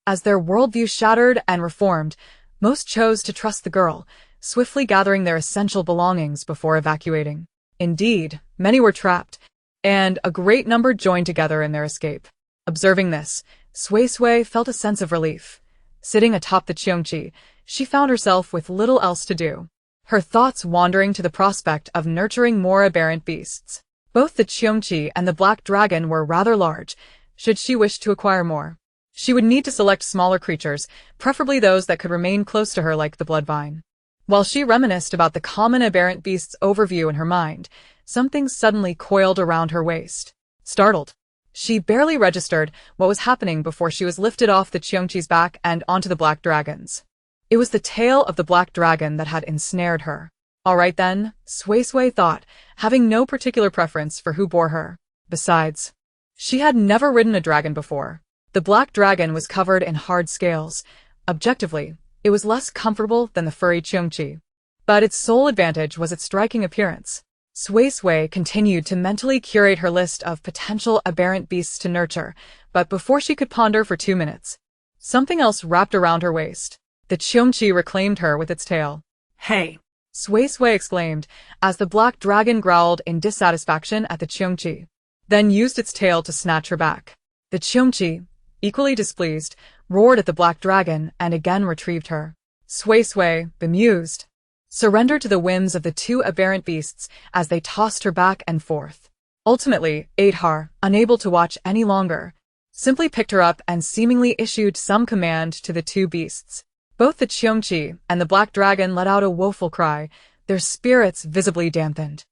As their worldview shattered and reformed, most chose to trust the girl, swiftly gathering their essential belongings before evacuating. Indeed, many were trapped, and a great number joined together in their escape. Observing this, Suisui felt a sense of relief. Sitting atop the Cheongchi, she found herself with little else to do, her thoughts wandering to the prospect of nurturing more aberrant beasts. Both the Cheongchi and the black dragon were rather large, should she wish to acquire more. She would need to select smaller creatures, preferably those that could remain close to her like the bloodvine. While she reminisced about the common aberrant beasts overview in her mind, something suddenly coiled around her waist. Startled, she barely registered what was happening before she was lifted off the Cheongchi's back and onto the black dragon's. It was the tail of the black dragon that had ensnared her. All right then, Suisui thought, having no particular preference for who bore her. Besides, she had never ridden a dragon before. The black dragon was covered in hard scales. Objectively, it was less comfortable than the furry Cheongchi. But its sole advantage was its striking appearance. Suisui continued to mentally curate her list of potential aberrant beasts to nurture, but before she could ponder for 2 minutes, something else wrapped around her waist. The Cheongchi reclaimed her with its tail. Hey! Suisui exclaimed, as the black dragon growled in dissatisfaction at the Cheongchi, then used its tail to snatch her back. The Cheongchi, equally displeased, roared at the black dragon and again retrieved her. Suisui, bemused, surrendered to the whims of the two aberrant beasts as they tossed her back and forth. Ultimately, Adhar, unable to watch any longer, simply picked her up and seemingly issued some command to the two beasts. Both the Cheongchi and the black dragon let out a woeful cry, their spirits visibly dampened.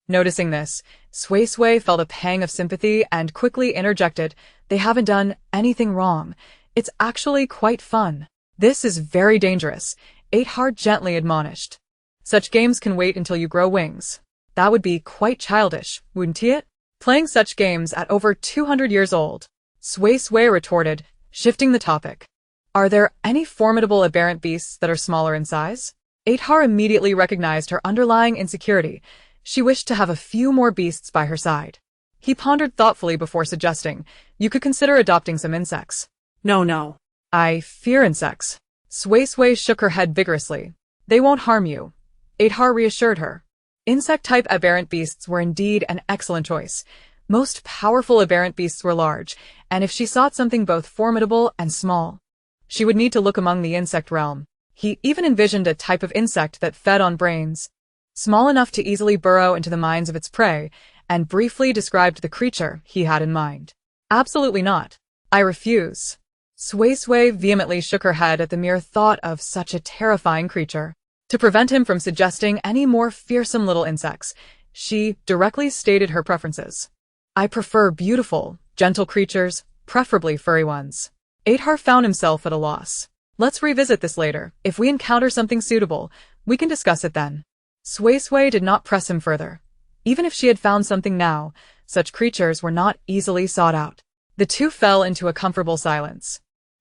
Noticing this, Suisui felt a pang of sympathy and quickly interjected, "They haven't done anything wrong. It's actually quite fun." "This is very dangerous," Adhar gently admonished. "Such games can wait until you grow wings. That would be quite childish, wouldn't it? Playing such games at over 200 years old." Suisui retorted, shifting the topic. "Are there any formidable aberrant beasts that are smaller in size?" Adhar immediately recognized her underlying insecurity. She wished to have a few more beasts by her side. He pondered thoughtfully before suggesting, "You could consider adopting some insects." No. "I fear insects." Suisui shook her head vigorously. "They won't harm you," Adhar reassured her. Insect-type aberrant beasts were indeed an excellent choice. Most powerful aberrant beasts were large, and if she sought something both formidable and small, she would need to look among the insect realm. He even envisioned a type of insect that fed on brains, small enough to easily burrow into the minds of its prey, and briefly described the creature he had in mind. "Absolutely not. I refuse." Suisui vehemently shook her head at the mere thought of such a terrifying creature. To prevent him from suggesting any more fearsome little insects, she directly stated her preferences. "I prefer beautiful, gentle creatures, preferably furry ones." Adhar found himself at a loss. "Let's revisit this later. If we encounter something suitable, we can discuss it then." Suisui did not press him further. Even if she had found something now, such creatures were not easily sought out. The two fell into a comfortable silence.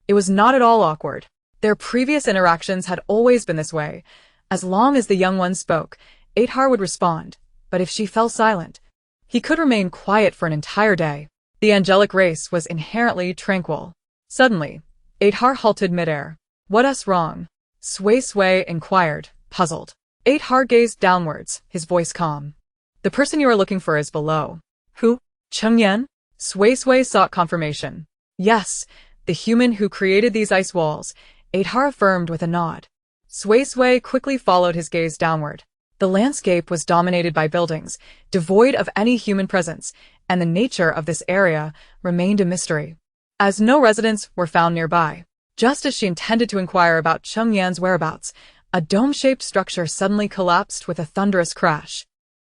It was not at all awkward. Their previous interactions had always been this way. As long as the young one spoke, Adhar would respond, but if she fell silent, he could remain quiet for an entire day. The angelic race was inherently tranquil. Suddenly, Adhar halted midair. "What's wrong?" Suisui inquired, puzzled. Adhar gazed downwards, his voice calm. "The person you are looking for is below." Who? Chengyan? Suisui sought confirmation. "Yes, the human who created these ice walls," Adhar affirmed with a nod. Suisui quickly followed his gaze downward. The landscape was dominated by buildings, devoid of any human presence, and the nature of this area remained a mystery, as no residents were found nearby. Just as she intended to inquire about Chengyan's whereabouts, a dome-shaped structure suddenly collapsed with a thunderous crash,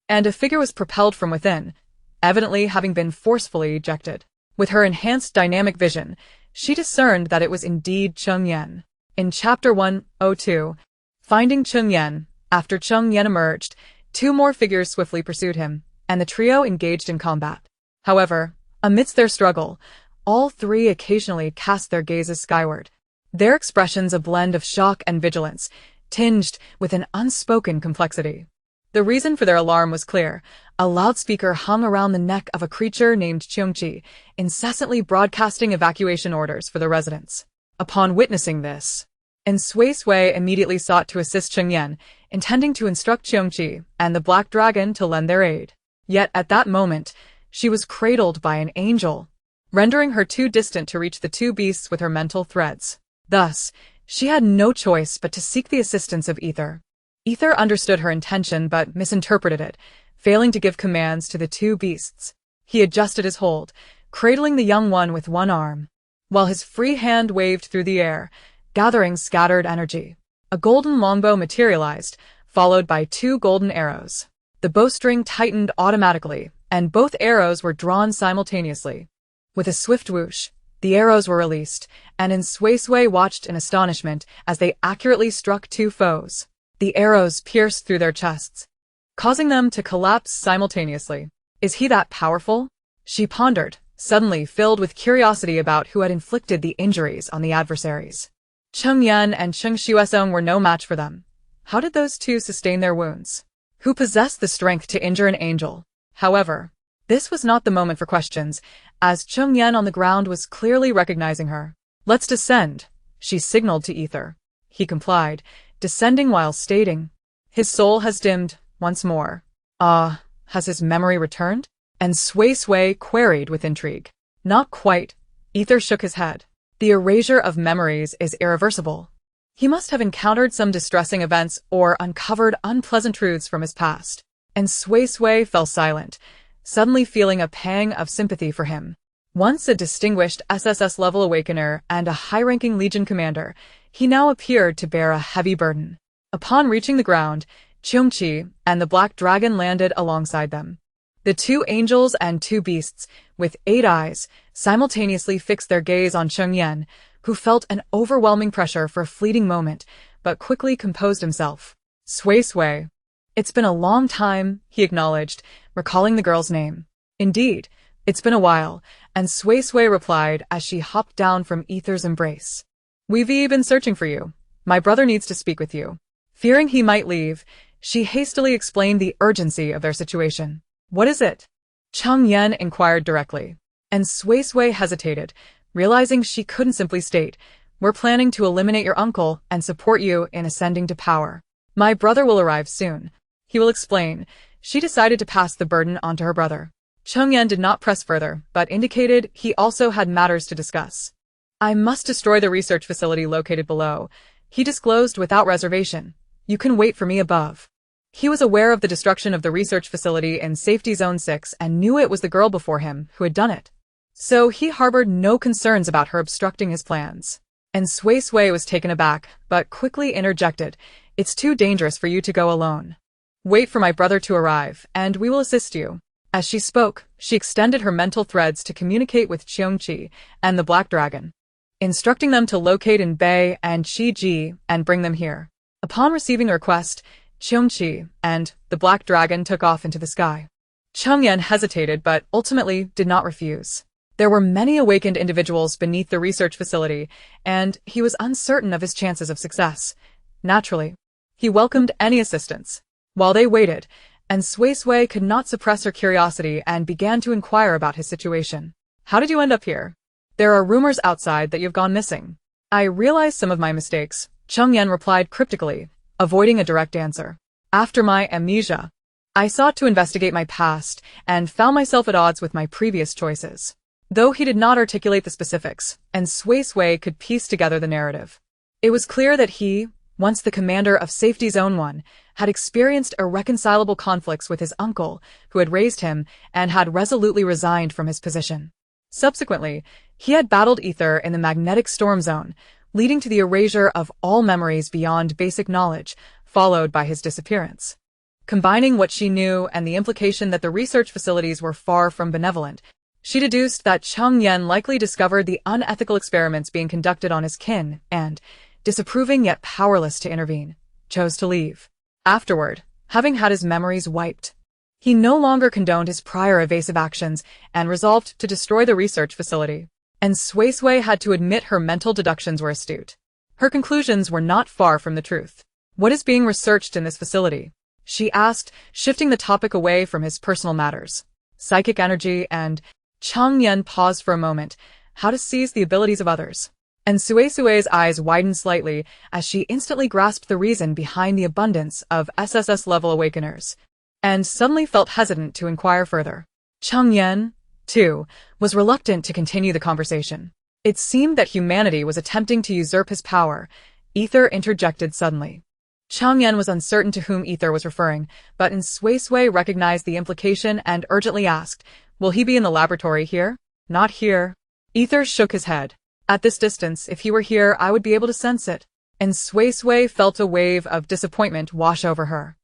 and a figure was propelled from within, evidently having been forcefully ejected. With her enhanced dynamic vision, she discerned that it was indeed Chengyan. In Chapter 102, Finding Chengyan, after Chengyan emerged, two more figures swiftly pursued him, and the trio engaged in combat. However, amidst their struggle, all three occasionally cast their gazes skyward, their expressions a blend of shock and vigilance, tinged with an unspoken complexity. The reason for their alarm was clear. A loudspeaker hung around the neck of a creature named Cheongchi, incessantly broadcasting evacuation orders for the residents. Upon witnessing this, Suisui immediately sought to assist Chengyan, intending to instruct Cheongchi and the Black Dragon to lend their aid. Yet at that moment, she was cradled by an angel, rendering her too distant to reach the two beasts with her mental threads. Thus, she had no choice but to seek the assistance of Ether. Ether understood her intention but misinterpreted it, failing to give commands to the two beasts. He adjusted his hold, cradling the young one with one arm, while his free hand waved through the air, gathering scattered energy. A golden longbow materialized, followed by two golden arrows. The bowstring tightened automatically, and both arrows were drawn simultaneously. With a swift whoosh, the arrows were released, and Suisui watched in astonishment as they accurately struck two foes. The arrows pierced through their chests, causing them to collapse simultaneously. Is he that powerful? She pondered, suddenly filled with curiosity about who had inflicted the injuries on the adversaries. Cheng Yan and Cheng Shuesong were no match for them. How did those two sustain their wounds? Who possessed the strength to injure an angel? However, this was not the moment for questions, as Cheng Yan on the ground was clearly recognizing her. Let's descend, she signaled to Ether. He complied, descending while stating, his soul has dimmed once more. Has his memory returned? And Suisui queried with intrigue. Not quite. Ether shook his head. The erasure of memories is irreversible. He must have encountered some distressing events or uncovered unpleasant truths from his past. And Suisui fell silent, suddenly feeling a pang of sympathy for him. Once a distinguished SSS-level awakener and a high-ranking Legion commander, he now appeared to bear a heavy burden. Upon reaching the ground, Cheongchi and the Black Dragon landed alongside them. The two angels and two beasts, with 8 eyes, simultaneously fixed their gaze on Cheng Yan, who felt an overwhelming pressure for a fleeting moment, but quickly composed himself. Suisui. It's been a long time, he acknowledged, recalling the girl's name. Indeed, it's been a while, and Suisui replied as she hopped down from Ether's embrace. We've been searching for you. My brother needs to speak with you. Fearing he might leave, she hastily explained the urgency of their situation. What is it? Cheng Yan inquired directly. And Suisui hesitated, realizing she couldn't simply state, we're planning to eliminate your uncle and support you in ascending to power. My brother will arrive soon. He will explain. She decided to pass the burden onto her brother. Cheng Yan did not press further, but indicated he also had matters to discuss. I must destroy the research facility located below, he disclosed without reservation. You can wait for me above. He was aware of the destruction of the research facility in Safety Zone 6 and knew it was the girl before him who had done it. So he harbored no concerns about her obstructing his plans. And Suisui was taken aback, but quickly interjected, it's too dangerous for you to go alone. Wait for my brother to arrive, and we will assist you. As she spoke, she extended her mental threads to communicate with Cheongchi and the Black Dragon, instructing them to locate in Bei and Shiji and bring them here. Upon receiving the request, Cheongchi and the Black Dragon took off into the sky. Cheng Yan hesitated but ultimately did not refuse. There were many awakened individuals beneath the research facility, and he was uncertain of his chances of success. Naturally, he welcomed any assistance. While they waited, and Suisui could not suppress her curiosity and began to inquire about his situation. How did you end up here? There are rumors outside that you've gone missing. I realize some of my mistakes, Cheng Yan replied cryptically, avoiding a direct answer. After my amnesia, I sought to investigate my past and found myself at odds with my previous choices. Though he did not articulate the specifics, and Suisui could piece together the narrative. It was clear that he, once the commander of Safety Zone 1, had experienced irreconcilable conflicts with his uncle, who had raised him, and had resolutely resigned from his position. Subsequently, he had battled Ether in the magnetic storm zone, leading to the erasure of all memories beyond basic knowledge, followed by his disappearance. Combining what she knew and the implication that the research facilities were far from benevolent, she deduced that Cheng Yan likely discovered the unethical experiments being conducted on his kin and, disapproving yet powerless to intervene, chose to leave. Afterward, having had his memories wiped, he no longer condoned his prior evasive actions and resolved to destroy the research facility. And Suisui had to admit her mental deductions were astute. Her conclusions were not far from the truth. What is being researched in this facility? she asked, shifting the topic away from his personal matters. Psychic energy, and Chang Yen paused for a moment, how to seize the abilities of others. And Suisui's eyes widened slightly as she instantly grasped the reason behind the abundance of SSS-level awakeners, and suddenly felt hesitant to inquire further. Chang Yen, too, was reluctant to continue the conversation. It seemed that humanity was attempting to usurp his power. Ether interjected suddenly. Chang Yen was uncertain to whom Ether was referring, but Suisui recognized the implication and urgently asked, "Will he be in the laboratory here?" "Not here." Ether shook his head. "At this distance, if he were here, I would be able to sense it." And Suisui felt a wave of disappointment wash over her.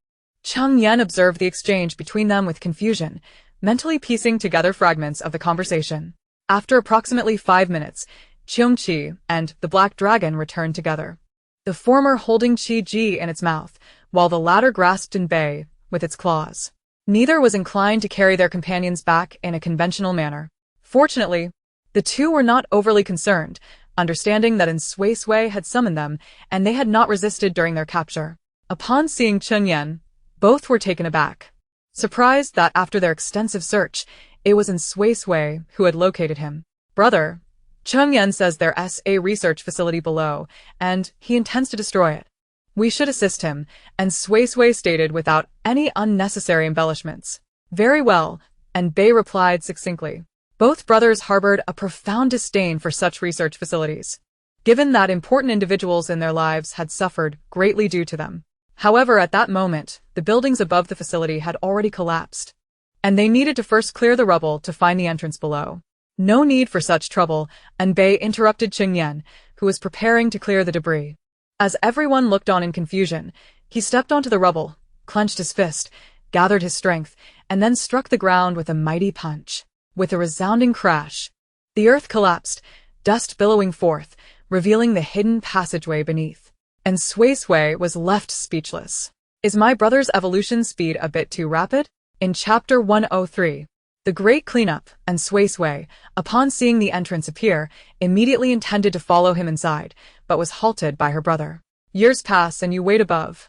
Chang Yen observed the exchange between them with confusion, mentally piecing together fragments of the conversation. After approximately 5 minutes, Cheongqi and the Black Dragon returned together, the former holding Qi-ji in its mouth, while the latter grasped in bay with its claws. Neither was inclined to carry their companions back in a conventional manner. Fortunately, the two were not overly concerned, understanding that Suisui had summoned them, and they had not resisted during their capture. Upon seeing Cheng Yan, both were taken aback, surprised that after their extensive search, it was Suisui who had located him. "Brother, Cheng Yan says there's a research facility below, and he intends to destroy it. We should assist him," and Suisui stated without any unnecessary embellishments. "Very well," and Bei replied succinctly. Both brothers harbored a profound disdain for such research facilities, given that important individuals in their lives had suffered greatly due to them. However, at that moment, the buildings above the facility had already collapsed, and they needed to first clear the rubble to find the entrance below. No need for such trouble, and Bei interrupted Cheng Yan, who was preparing to clear the debris. As everyone looked on in confusion, he stepped onto the rubble, clenched his fist, gathered his strength, and then struck the ground with a mighty punch. With a resounding crash, the earth collapsed, dust billowing forth, revealing the hidden passageway beneath. And Suisui was left speechless. Is my brother's evolution speed a bit too rapid? In Chapter 103, The Great Cleanup, and Suisui, upon seeing the entrance appear, immediately intended to follow him inside, but was halted by her brother. "Years pass and you wait above."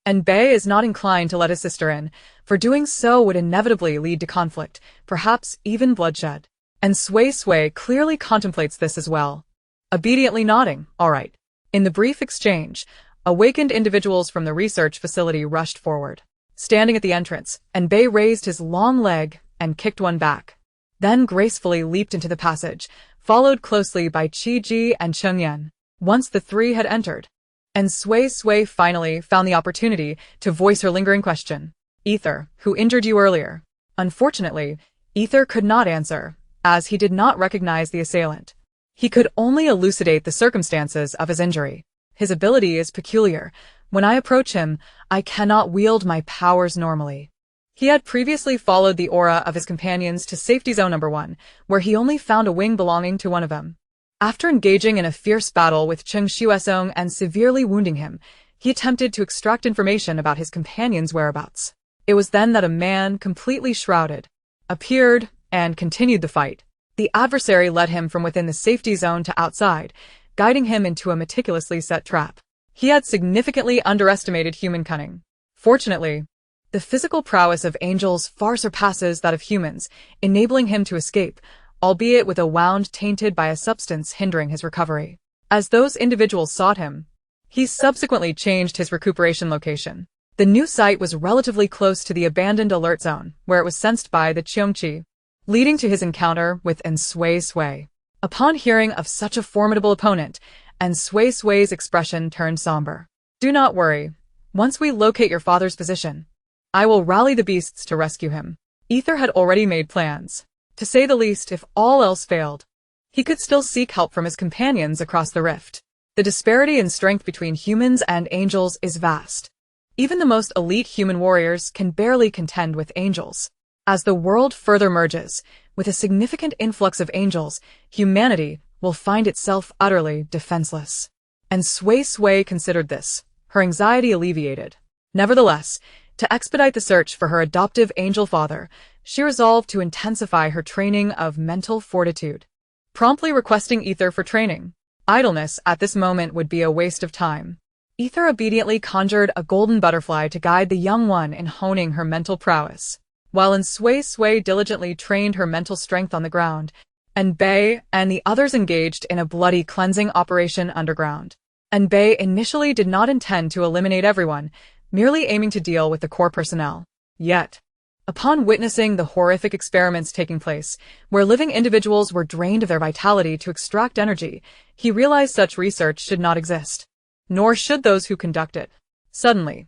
And Bei is not inclined to let his sister in, for doing so would inevitably lead to conflict, perhaps even bloodshed. And Suisui clearly contemplates this as well, obediently nodding, "All right." In the brief exchange, awakened individuals from the research facility rushed forward. Standing at the entrance, and Bei raised his long leg and kicked one back, then gracefully leaped into the passage, followed closely by Qi-ji and Cheng Yan. Once the three had entered, and Suisui finally found the opportunity to voice her lingering question. "Ether, who injured you earlier?" Unfortunately, Ether could not answer, as he did not recognize the assailant. He could only elucidate the circumstances of his injury. "His ability is peculiar. When I approach him, I cannot wield my powers normally." He had previously followed the aura of his companions to Safety Zone Number 1, where he only found a wing belonging to one of them. After engaging in a fierce battle with Cheng Shuesong and severely wounding him, he attempted to extract information about his companion's whereabouts. It was then that a man, completely shrouded, appeared and continued the fight. The adversary led him from within the safety zone to outside, guiding him into a meticulously set trap. He had significantly underestimated human cunning. Fortunately, the physical prowess of angels far surpasses that of humans, enabling him to escape, albeit with a wound tainted by a substance hindering his recovery. As those individuals sought him, he subsequently changed his recuperation location. The new site was relatively close to the abandoned alert zone, where it was sensed by the Cheongqi, leading to his encounter with Suisui. Upon hearing of such a formidable opponent, Suisui's expression turned somber. "Do not worry. Once we locate your father's position, I will rally the beasts to rescue him." Ether had already made plans. To say the least, if all else failed, he could still seek help from his companions across the rift. The disparity in strength between humans and angels is vast. Even the most elite human warriors can barely contend with angels. As the world further merges, with a significant influx of angels, humanity will find itself utterly defenseless. And Suisui considered this, her anxiety alleviated. Nevertheless, to expedite the search for her adoptive angel father, she resolved to intensify her training of mental fortitude, promptly requesting Ether for training. Idleness at this moment would be a waste of time. Ether obediently conjured a golden butterfly to guide the young one in honing her mental prowess, while Suisui diligently trained her mental strength on the ground, and Bei and the others engaged in a bloody cleansing operation underground. And Bei initially did not intend to eliminate everyone, merely aiming to deal with the core personnel. Yet, upon witnessing the horrific experiments taking place, where living individuals were drained of their vitality to extract energy, he realized such research should not exist, nor should those who conduct it. Suddenly,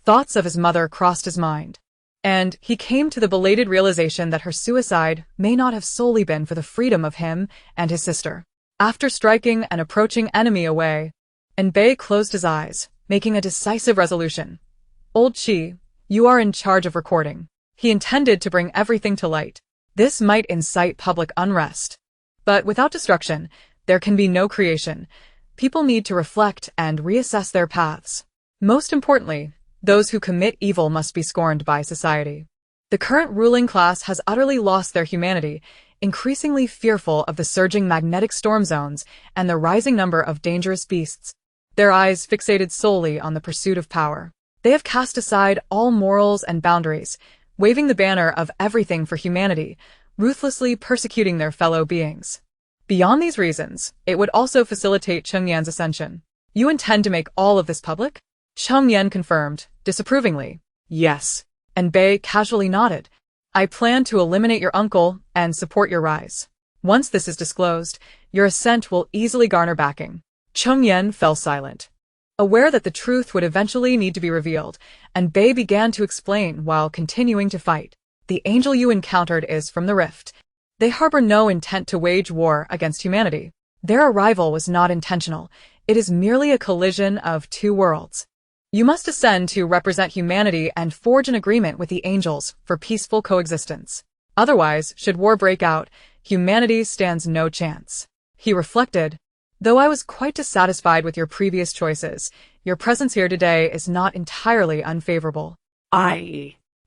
thoughts of his mother crossed his mind, and he came to the belated realization that her suicide may not have solely been for the freedom of him and his sister. After striking an approaching enemy away, Bei closed his eyes, making a decisive resolution. Old Chi, you are in charge of recording. He intended to bring everything to light. This might incite public unrest. But without destruction, there can be no creation. People need to reflect and reassess their paths. Most importantly, those who commit evil must be scorned by society. The current ruling class has utterly lost their humanity, increasingly fearful of the surging magnetic storm zones and the rising number of dangerous beasts, their eyes fixated solely on the pursuit of power. They have cast aside all morals and boundaries, waving the banner of everything for humanity, ruthlessly persecuting their fellow beings. Beyond these reasons, it would also facilitate Cheng Yan's ascension. You intend to make all of this public? Cheng Yan confirmed, disapprovingly. Yes. And Bei casually nodded. I plan to eliminate your uncle and support your rise. Once this is disclosed, your ascent will easily garner backing. Cheng Yan fell silent, aware that the truth would eventually need to be revealed, and Bei began to explain while continuing to fight. The angel you encountered is from the rift. They harbor no intent to wage war against humanity. Their arrival was not intentional. It is merely a collision of two worlds. You must ascend to represent humanity and forge an agreement with the angels for peaceful coexistence. Otherwise, should war break out, humanity stands no chance. He reflected. Though I was quite dissatisfied with your previous choices, your presence here today is not entirely unfavorable.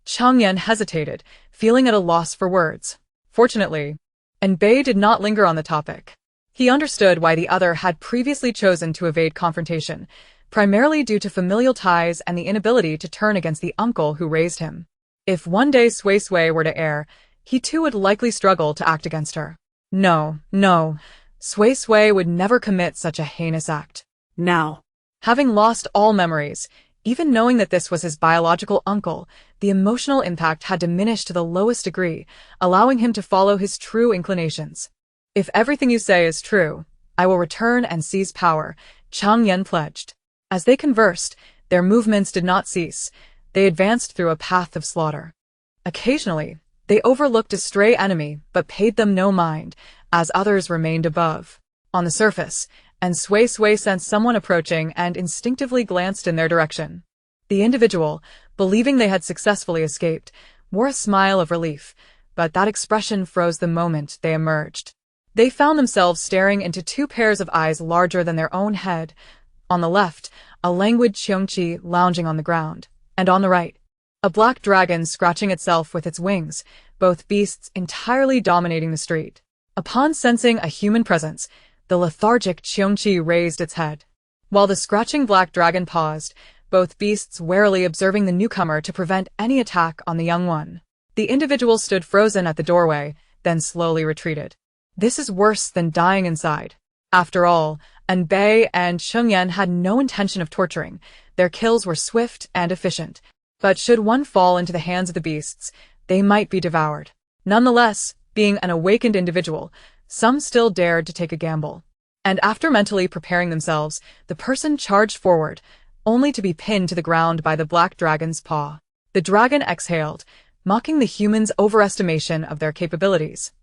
Cheng Yan hesitated, feeling at a loss for words. Fortunately, Bei did not linger on the topic. He understood why the other had previously chosen to evade confrontation, primarily due to familial ties and the inability to turn against the uncle who raised him. If one day Suisui were to err, he too would likely struggle to act against her. No. Suisui would never commit such a heinous act. Now, Having lost all memories, even knowing that this was his biological uncle, the emotional impact had diminished to the lowest degree, allowing him to follow his true inclinations. If everything you say is true, I will return and seize power, Cheng Yan pledged. As they conversed, their movements did not cease. They advanced through a path of slaughter. Occasionally, they overlooked a stray enemy but paid them no mind, as others remained above. On the surface, and Suisui sensed someone approaching and instinctively glanced in their direction. The individual, believing they had successfully escaped, wore a smile of relief, but that expression froze the moment they emerged. They found themselves staring into two pairs of eyes larger than their own head. On the left, a languid Qiongqi lounging on the ground, and on the right, a black dragon scratching itself with its wings, both beasts entirely dominating the street. Upon sensing a human presence, the lethargic Qiongqi raised its head. While the scratching black dragon paused, both beasts warily observing the newcomer to prevent any attack on the young one. The individual stood frozen at the doorway, then slowly retreated. This is worse than dying inside. After all, Bei and Cheng Yan had no intention of torturing. Their kills were swift and efficient. But should one fall into the hands of the beasts, they might be devoured. Nonetheless, being an awakened individual, some still dared to take a gamble. And after mentally preparing themselves, the person charged forward, only to be pinned to the ground by the black dragon's paw. The dragon exhaled, mocking the human's overestimation of their capabilities.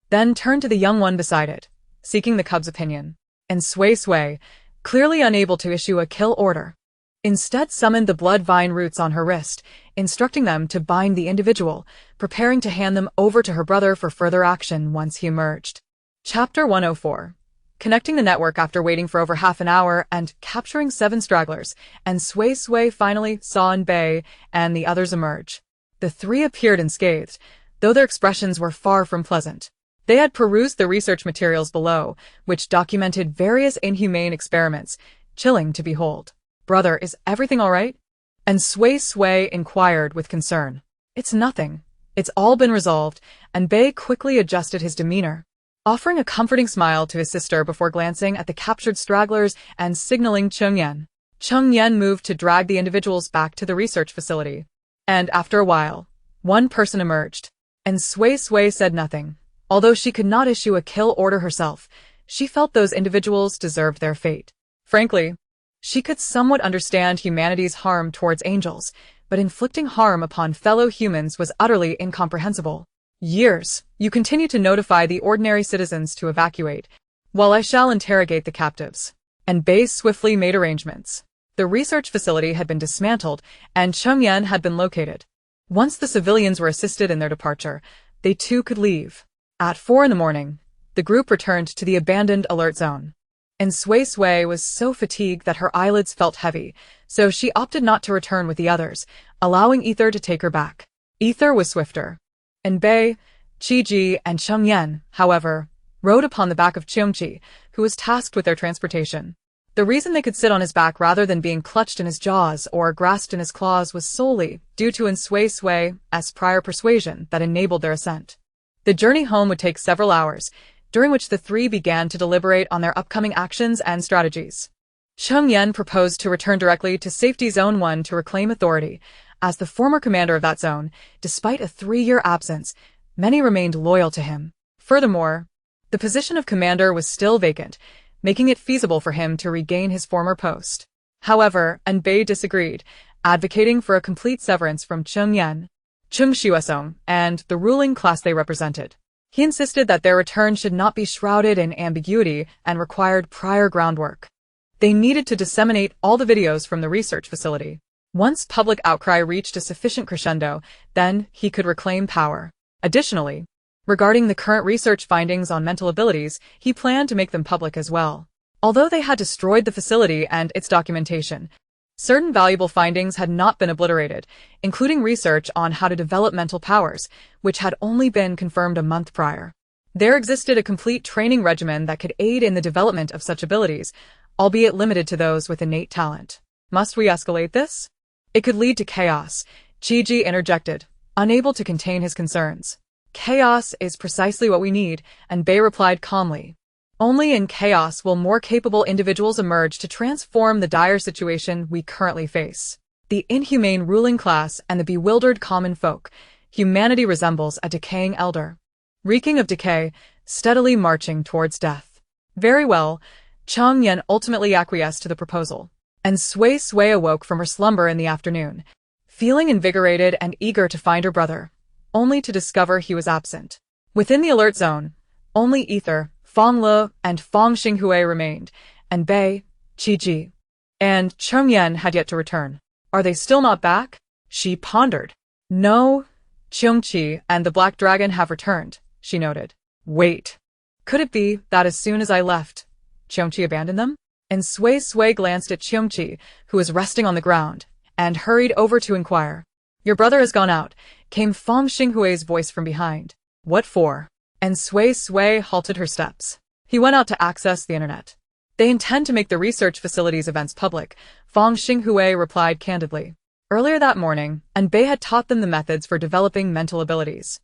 Then turned to the young one beside it, seeking the cub's opinion. And Suisui, clearly unable to issue a kill order, instead summoned the blood vine roots on her wrist, instructing them to bind the individual, preparing to hand them over to her brother for further action once he emerged. Chapter 104. Connecting the network after waiting for over half an hour and capturing 7 stragglers, and Suisui finally saw Bei and the others emerge. The 3 appeared unscathed, though their expressions were far from pleasant. They had perused the research materials below, which documented various inhumane experiments, chilling to behold. "Brother, is everything all right?" And Suisui inquired with concern. "It's nothing. It's all been resolved," and Bei quickly adjusted his demeanor, offering a comforting smile to his sister before glancing at the captured stragglers and signaling Chengyan. Chengyan moved to drag the individuals back to the research facility. And after a while, one person emerged, and Suisui said nothing. Although she could not issue a kill order herself, she felt those individuals deserved their fate. Frankly, she could somewhat understand humanity's harm towards angels, but inflicting harm upon fellow humans was utterly incomprehensible. "Years, you continue to notify the ordinary citizens to evacuate, while I shall interrogate the captives." And Bei swiftly made arrangements. The research facility had been dismantled, and Chengyan had been located. Once the civilians were assisted in their departure, they too could leave. At 4 in the morning, the group returned to the abandoned alert zone. And Suisui was so fatigued that her eyelids felt heavy, so she opted not to return with the others, allowing Ether to take her back. Ether was swifter. And Bei, Qiji, and Chengyan, however, rode upon the back of Cheongqi, who was tasked with their transportation. The reason they could sit on his back rather than being clutched in his jaws or grasped in his claws was solely due to Suisui's prior persuasion that enabled their ascent. The journey home would take several hours, during which the three began to deliberate on their upcoming actions and strategies. Chengyan proposed to return directly to Safety Zone 1 to reclaim authority. As the former commander of that zone, despite a 3-year absence, many remained loyal to him. Furthermore, the position of commander was still vacant, making it feasible for him to regain his former post. However, Bei disagreed, advocating for a complete severance from Chengyan, Chengxiuesong, and the ruling class they represented. He insisted that their return should not be shrouded in ambiguity and required prior groundwork. They needed to disseminate all the videos from the research facility. Once public outcry reached a sufficient crescendo, then he could reclaim power. Additionally, regarding the current research findings on mental abilities, he planned to make them public as well. Although they had destroyed the facility and its documentation, certain valuable findings had not been obliterated, including research on how to develop mental powers, which had only been confirmed a month prior. There existed a complete training regimen that could aid in the development of such abilities, albeit limited to those with innate talent. Must we escalate this? It could lead to chaos, Qiji interjected, unable to contain his concerns. Chaos is precisely what we need, and Bei replied calmly. Only in chaos will more capable individuals emerge to transform the dire situation we currently face. The inhumane ruling class and the bewildered common folk, humanity resembles a decaying elder, reeking of decay, steadily marching towards death. Very well, Chengyan ultimately acquiesced to the proposal, and Suisui awoke from her slumber in the afternoon, feeling invigorated and eager to find her brother, only to discover he was absent. Within the alert zone, only Ether, Fonglow, and Fongxinghui remained, and Bei, Qiji, and Chengyan had yet to return. Are they still not back? She pondered. No, Cheongqi and the Black Dragon have returned, she noted. Wait. Could it be that as soon as I left, Cheongqi abandoned them? And Suisui glanced at Cheongqi, who was resting on the ground, and hurried over to inquire. Your brother has gone out, came Fongxinghui's voice from behind. What for? And Suisui halted her steps. He went out to access the internet. They intend to make the research facility's events public, Fongxinghui replied candidly. Earlier that morning, Bei had taught them the methods for developing mental abilities.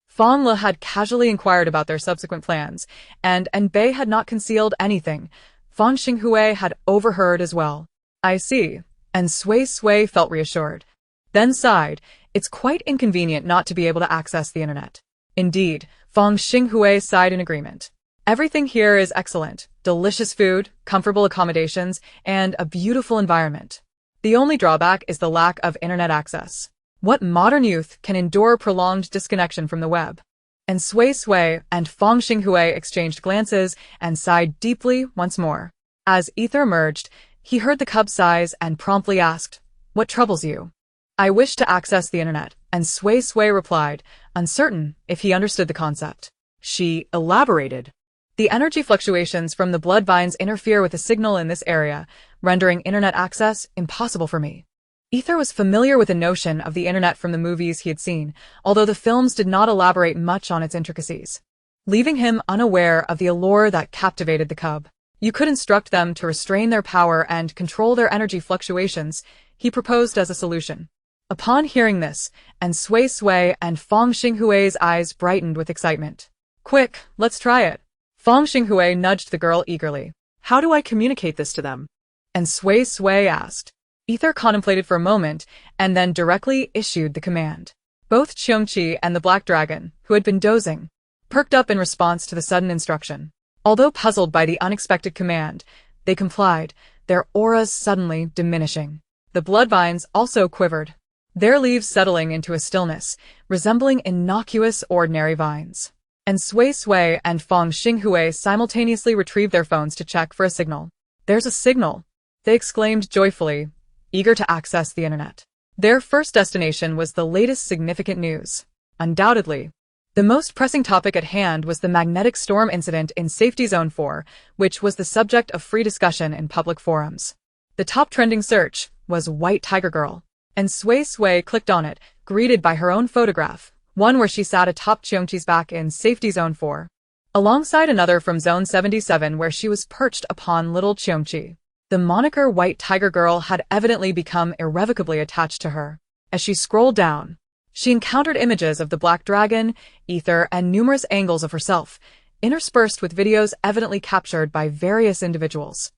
Fonglow had casually inquired about their subsequent plans, and Bei had not concealed anything. Fongxinghui had overheard as well. I see, and Suisui felt reassured. Then sighed, it's quite inconvenient not to be able to access the internet. Indeed, Fongxinghui sighed in agreement. Everything here is excellent, delicious food, comfortable accommodations, and a beautiful environment. The only drawback is the lack of internet access. What modern youth can endure prolonged disconnection from the web? And Suisui and Fongxinghui exchanged glances and sighed deeply once more. As Ether emerged, he heard the cub sighs and promptly asked, What troubles you? I wish to access the internet, and Suisui replied, uncertain if he understood the concept. She elaborated. The energy fluctuations from the blood vines interfere with the signal in this area, rendering internet access impossible for me. Ether was familiar with the notion of the internet from the movies he had seen, although the films did not elaborate much on its intricacies, leaving him unaware of the allure that captivated the cub. You could instruct them to restrain their power and control their energy fluctuations, he proposed as a solution. Upon hearing this, and Suisui and Fong Xinghui's eyes brightened with excitement. Quick, let's try it. Fong Xinghui nudged the girl eagerly. How do I communicate this to them? And Suisui asked. Ether contemplated for a moment, and then directly issued the command. Both Qiongqi and the Black Dragon, who had been dozing, perked up in response to the sudden instruction. Although puzzled by the unexpected command, they complied, their auras suddenly diminishing. The bloodvines also quivered, their leaves settling into a stillness, resembling innocuous ordinary vines. And Suisui and Fong Xinghui simultaneously retrieved their phones to check for a signal. There's a signal, they exclaimed joyfully, eager to access the internet. Their first destination was the latest significant news. Undoubtedly, the most pressing topic at hand was the magnetic storm incident in Safety Zone 4, which was the subject of free discussion in public forums. The top trending search was White Tiger Girl, and Suisui clicked on it, greeted by her own photograph, one where she sat atop Qiongqi's back in Safety Zone 4, alongside another from Zone 77 where she was perched upon little Qiongqi. The moniker White Tiger Girl had evidently become irrevocably attached to her. As she scrolled down, she encountered images of the Black Dragon, Ether, and numerous angles of herself, interspersed with videos evidently captured by various individuals.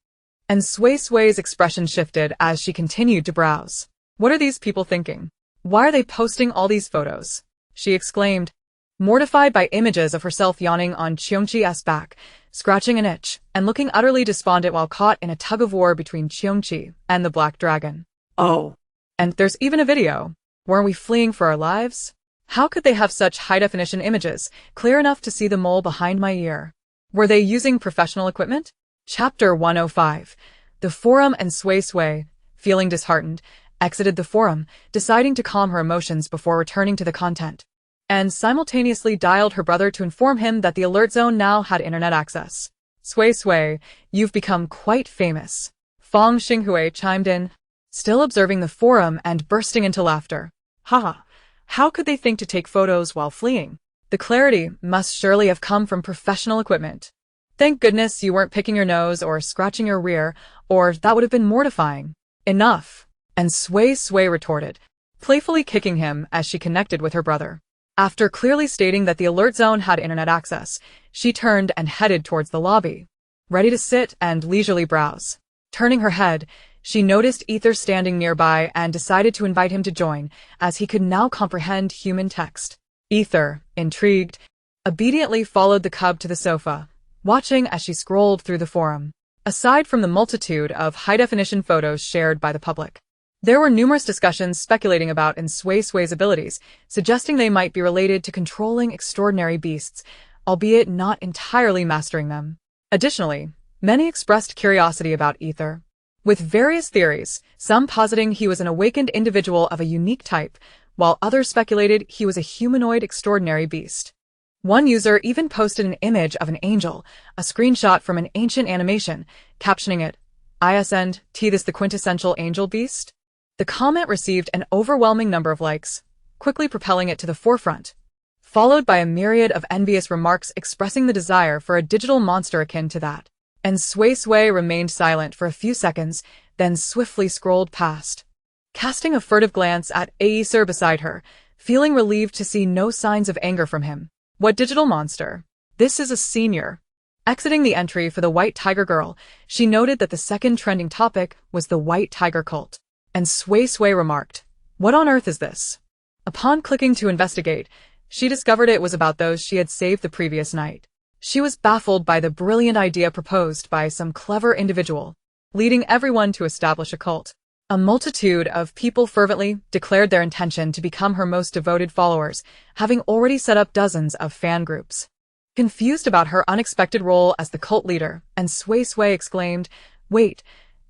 And Suisui's expression shifted as she continued to browse. What are these people thinking? Why are they posting all these photos? She exclaimed, mortified by images of herself yawning on Qiongqi's back, scratching an itch, and looking utterly despondent while caught in a tug-of-war between Qiongqi and the Black Dragon. Oh. And there's even a video. Weren't we fleeing for our lives? How could they have such high-definition images, clear enough to see the mole behind my ear? Were they using professional equipment? Chapter 105. The Forum and Suisui, feeling disheartened, exited the forum, deciding to calm her emotions before returning to the content, and simultaneously dialed her brother to inform him that the alert zone now had internet access. Suisui, you've become quite famous. Fong Xinghui chimed in, still observing the forum and bursting into laughter. Haha, how could they think to take photos while fleeing? The clarity must surely have come from professional equipment. Thank goodness you weren't picking your nose or scratching your rear, or that would have been mortifying. Enough. And Suisui retorted, playfully kicking him as she connected with her brother. After clearly stating that the alert zone had internet access, she turned and headed towards the lobby, ready to sit and leisurely browse. Turning her head, she noticed Ether standing nearby and decided to invite him to join, as he could now comprehend human text. Ether, intrigued, obediently followed the cub to the sofa, watching as she scrolled through the forum. Aside from the multitude of high-definition photos shared by the public, there were numerous discussions speculating about Suisui's abilities, suggesting they might be related to controlling extraordinary beasts, albeit not entirely mastering them. Additionally, many expressed curiosity about Ether, with various theories, some positing he was an awakened individual of a unique type, while others speculated he was a humanoid extraordinary beast. One user even posted an image of an angel, a screenshot from an ancient animation, captioning it, "Isn't this the quintessential angel beast?" The comment received an overwhelming number of likes, quickly propelling it to the forefront, followed by a myriad of envious remarks expressing the desire for a digital monster akin to that. And Suisui remained silent for a few seconds, then swiftly scrolled past, casting a furtive glance at Aesir beside her, feeling relieved to see no signs of anger from him. What digital monster? This is a senior. Exiting the entry for the White Tiger Girl, she noted that the second trending topic was the White Tiger cult. And Suisui remarked, what on earth is this? Upon clicking to investigate, she discovered it was about those she had saved the previous night. She was baffled by the brilliant idea proposed by some clever individual, leading everyone to establish a cult. A multitude of people fervently declared their intention to become her most devoted followers, having already set up dozens of fan groups. Confused about her unexpected role as the cult leader, and Suisui exclaimed, wait,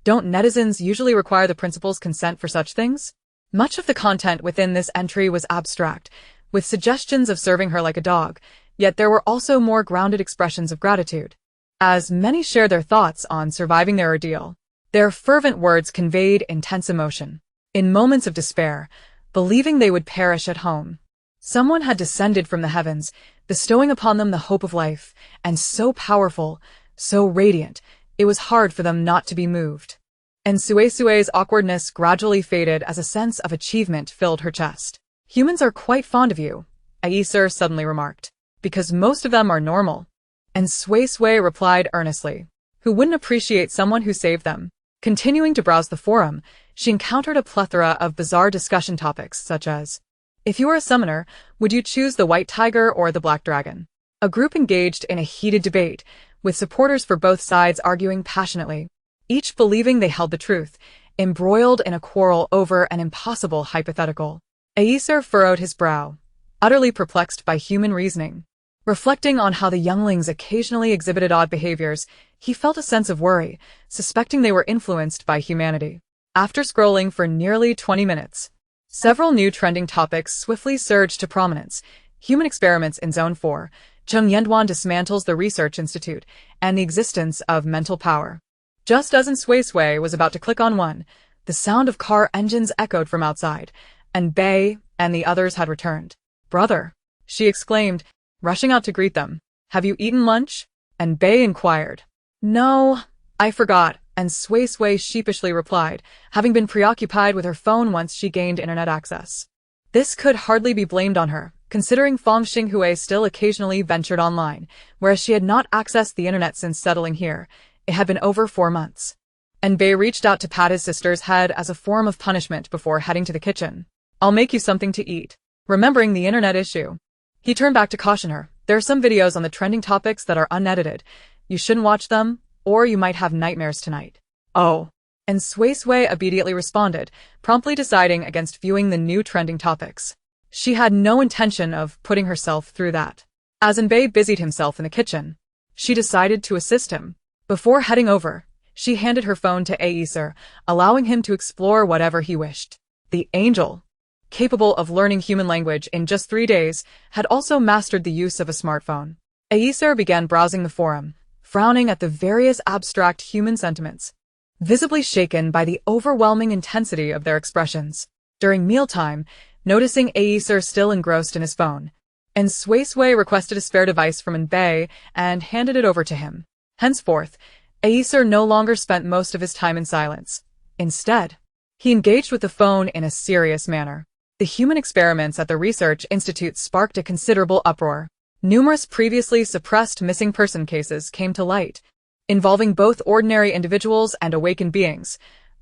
don't netizens usually require the principal's consent for such things? Much of the content within this entry was abstract, with suggestions of serving her like a dog, yet there were also more grounded expressions of gratitude. As many shared their thoughts on surviving their ordeal, their fervent words conveyed intense emotion. In moments of despair, believing they would perish at home, someone had descended from the heavens, bestowing upon them the hope of life, and so powerful, so radiant, It was hard for them not to be moved. And Suisui's awkwardness gradually faded as a sense of achievement filled her chest. Humans are quite fond of you, Aesir suddenly remarked, because most of them are normal. And Suisui replied earnestly, who wouldn't appreciate someone who saved them? Continuing to browse the forum, she encountered a plethora of bizarre discussion topics such as, if you were a summoner, would you choose the white tiger or the black dragon? A group engaged in a heated debate, with supporters for both sides arguing passionately, each believing they held the truth, embroiled in a quarrel over an impossible hypothetical. Aesir furrowed his brow, utterly perplexed by human reasoning. Reflecting on how the younglings occasionally exhibited odd behaviors, he felt a sense of worry, suspecting they were influenced by humanity. After scrolling for nearly 20 minutes, several new trending topics swiftly surged to prominence. Human experiments in Zone 4, Chung Yenduan dismantles the research institute, and the existence of mental power. Just as Suisui was about to click on one, the sound of car engines echoed from outside, and Bei and the others had returned. Brother, she exclaimed, rushing out to greet them. Have you eaten lunch? And Bei inquired. No, I forgot, and Suisui sheepishly replied, having been preoccupied with her phone once she gained internet access. This could hardly be blamed on her, considering Fong Xinghui still occasionally ventured online, whereas she had not accessed the internet since settling here. It had been over 4 months. And Bei reached out to pat his sister's head as a form of punishment before heading to the kitchen. I'll make you something to eat. Remembering the internet issue, he turned back to caution her. There are some videos on the trending topics that are unedited. You shouldn't watch them, or you might have nightmares tonight. Oh. And Suisui immediately responded, promptly deciding against viewing the new trending topics. She had no intention of putting herself through that. As Bei busied himself in the kitchen, she decided to assist him. Before heading over, she handed her phone to Aesir, allowing him to explore whatever he wished. The angel, capable of learning human language in just 3 days, had also mastered the use of a smartphone. Aesir began browsing the forum, frowning at the various abstract human sentiments, visibly shaken by the overwhelming intensity of their expressions. During mealtime, noticing Aesir still engrossed in his phone, and Suisui requested a spare device from Bei and handed it over to him. Henceforth, Aesir no longer spent most of his time in silence. Instead, he engaged with the phone in a serious manner. The human experiments at the Research Institute sparked a considerable uproar. Numerous previously suppressed missing person cases came to light, involving both ordinary individuals and awakened beings,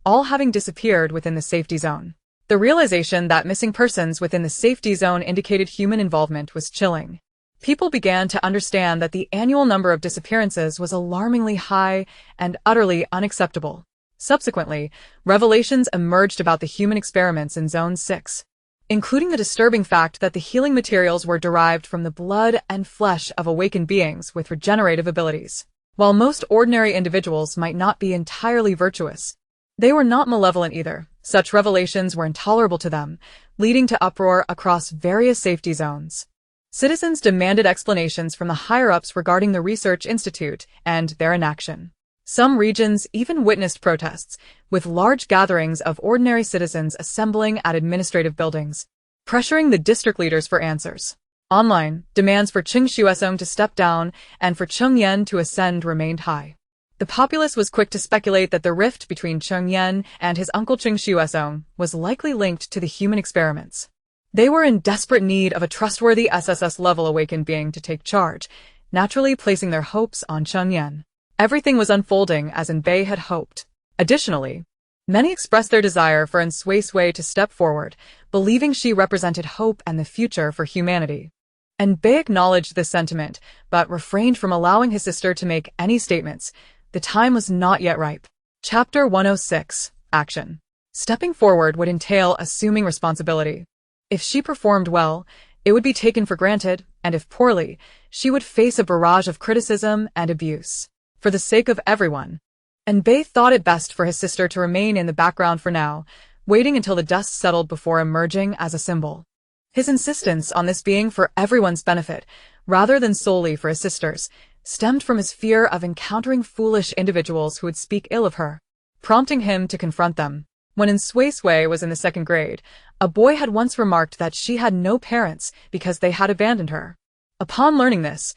all having disappeared within the safety zone. The realization that missing persons within the safety zone indicated human involvement was chilling. People began to understand that the annual number of disappearances was alarmingly high and utterly unacceptable. Subsequently, revelations emerged about the human experiments in Zone 6, including the disturbing fact that the healing materials were derived from the blood and flesh of awakened beings with regenerative abilities. While most ordinary individuals might not be entirely virtuous, they were not malevolent either. Such revelations were intolerable to them, leading to uproar across various safety zones. Citizens demanded explanations from the higher-ups regarding the Research Institute and their inaction. Some regions even witnessed protests, with large gatherings of ordinary citizens assembling at administrative buildings, pressuring the district leaders for answers. Online, demands for Cheng Xuesong to step down and for Cheng Yan to ascend remained high. The populace was quick to speculate that the rift between Cheng Yan and his uncle Cheng Xuesong was likely linked to the human experiments. They were in desperate need of a trustworthy SSS-level awakened being to take charge, naturally placing their hopes on Cheng Yan. Everything was unfolding as Bei had hoped. Additionally, many expressed their desire for Suisui to step forward, believing she represented hope and the future for humanity. Bei acknowledged this sentiment, but refrained from allowing his sister to make any statements. The time was not yet ripe. Chapter 106, Action. Stepping forward would entail assuming responsibility. If she performed well, it would be taken for granted, and if poorly, she would face a barrage of criticism and abuse. For the sake of everyone, Bei thought it best for his sister to remain in the background for now, waiting until the dust settled before emerging as a symbol. His insistence on this being for everyone's benefit, rather than solely for his sister's, stemmed from his fear of encountering foolish individuals who would speak ill of her, prompting him to confront them. When Suisui was in the 2nd grade, a boy had once remarked that she had no parents because they had abandoned her. Upon learning this,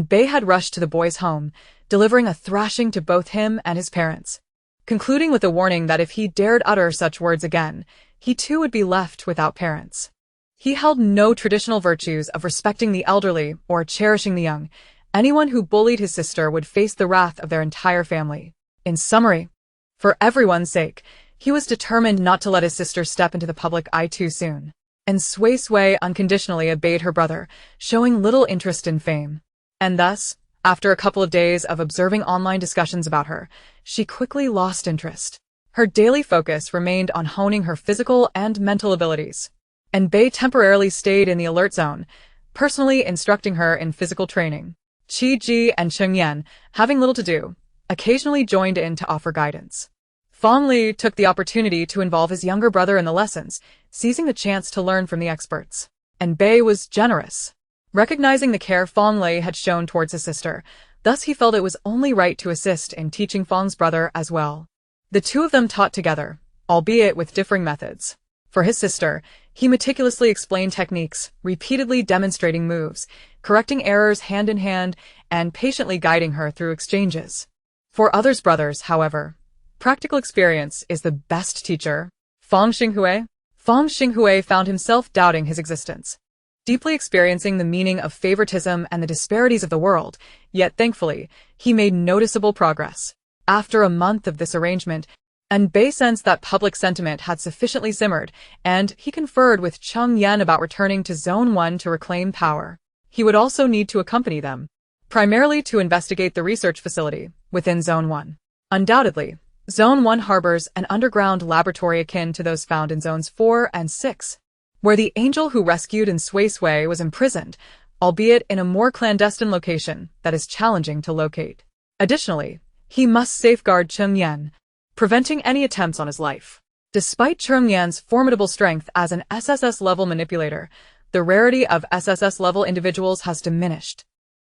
Bei had rushed to the boy's home, delivering a thrashing to both him and his parents, concluding with a warning that if he dared utter such words again, he too would be left without parents. He held no traditional virtues of respecting the elderly or cherishing the young. Anyone who bullied his sister would face the wrath of their entire family. In summary, for everyone's sake, he was determined not to let his sister step into the public eye too soon. And Suisui unconditionally obeyed her brother, showing little interest in fame. And thus, after a couple of days of observing online discussions about her, she quickly lost interest. Her daily focus remained on honing her physical and mental abilities. And Bei temporarily stayed in the alert zone, personally instructing her in physical training. Qi and Chengyan, having little to do, occasionally joined in to offer guidance. Fongli took the opportunity to involve his younger brother in the lessons, seizing the chance to learn from the experts. And Bei was generous, recognizing the care Fongli had shown towards his sister. Thus he felt it was only right to assist in teaching Fong's brother as well. The two of them taught together, albeit with differing methods. For his sister, he meticulously explained techniques, repeatedly demonstrating moves, correcting errors hand in hand, and patiently guiding her through exchanges. For others' brothers, however, practical experience is the best teacher. Fong Xinghui found himself doubting his existence, deeply experiencing the meaning of favoritism and the disparities of the world, yet thankfully, he made noticeable progress. After a month of this arrangement, and Bei sensed that public sentiment had sufficiently simmered, and he conferred with Cheng Yan about returning to Zone 1 to reclaim power. He would also need to accompany them, primarily to investigate the research facility within Zone 1. Undoubtedly, Zone 1 harbors an underground laboratory akin to those found in Zones 4 and 6, where the angel who rescued in Suisui was imprisoned, albeit in a more clandestine location that is challenging to locate. Additionally, he must safeguard Cheng Yan, preventing any attempts on his life. Despite Cheng Yan's formidable strength as an SSS-level manipulator, the rarity of SSS-level individuals has diminished,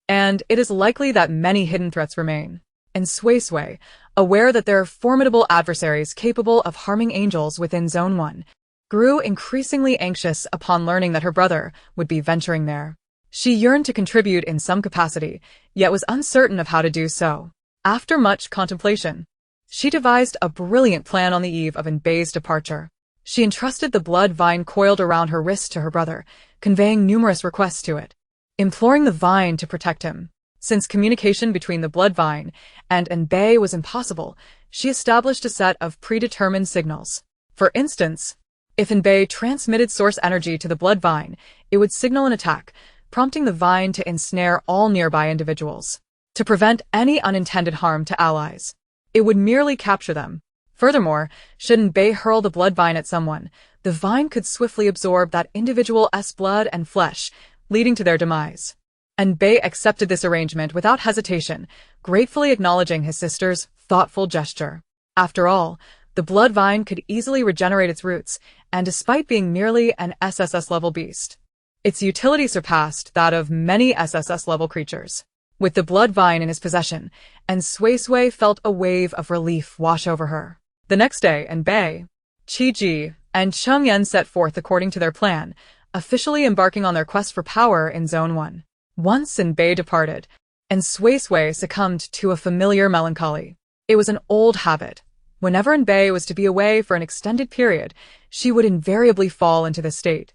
and it is likely that many hidden threats remain. And Suisui, aware that there are formidable adversaries capable of harming angels within Zone 1, grew increasingly anxious upon learning that her brother would be venturing there. She yearned to contribute in some capacity, yet was uncertain of how to do so. After much contemplation, she devised a brilliant plan on the eve of Bei's departure. She entrusted the blood vine coiled around her wrist to her brother, conveying numerous requests to it, imploring the vine to protect him. Since communication between the blood vine and Bei was impossible, she established a set of predetermined signals. For instance, if Bei transmitted source energy to the blood vine, it would signal an attack, prompting the vine to ensnare all nearby individuals. To prevent any unintended harm to allies, it would merely capture them. Furthermore, should Bei hurl the blood vine at someone, the vine could swiftly absorb that individual's blood and flesh, leading to their demise. And Bei accepted this arrangement without hesitation, gratefully acknowledging his sister's thoughtful gesture. After all, the blood vine could easily regenerate its roots, and despite being merely an SSS-level beast, its utility surpassed that of many SSS-level creatures. With the blood vine in his possession, and Suisui felt a wave of relief wash over her. The next day, Bei, Qi, and Cheng Yan set forth according to their plan, officially embarking on their quest for power in Zone 1. Once Bei departed, and Suisui succumbed to a familiar melancholy. It was an old habit. Whenever Bei was to be away for an extended period, she would invariably fall into this state.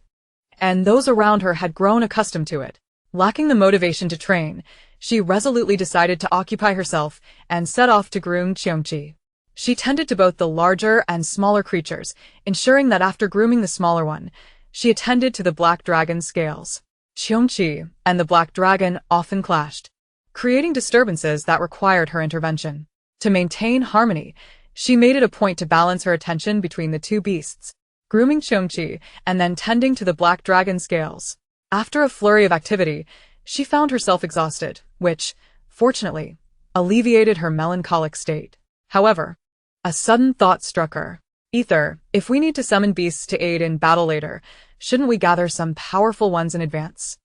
And those around her had grown accustomed to it. Lacking the motivation to train, she resolutely decided to occupy herself and set off to groom Qiongqi. She tended to both the larger and smaller creatures, ensuring that after grooming the smaller one, she attended to the black dragon's scales. Qiongqi and the black dragon often clashed, creating disturbances that required her intervention. To maintain harmony, she made it a point to balance her attention between the two beasts, grooming Qiongqi and then tending to the black dragon scales. After a flurry of activity, she found herself exhausted, which, fortunately, alleviated her melancholic state. However, a sudden thought struck her. Ether, if we need to summon beasts to aid in battle later, shouldn't we gather some powerful ones in advance?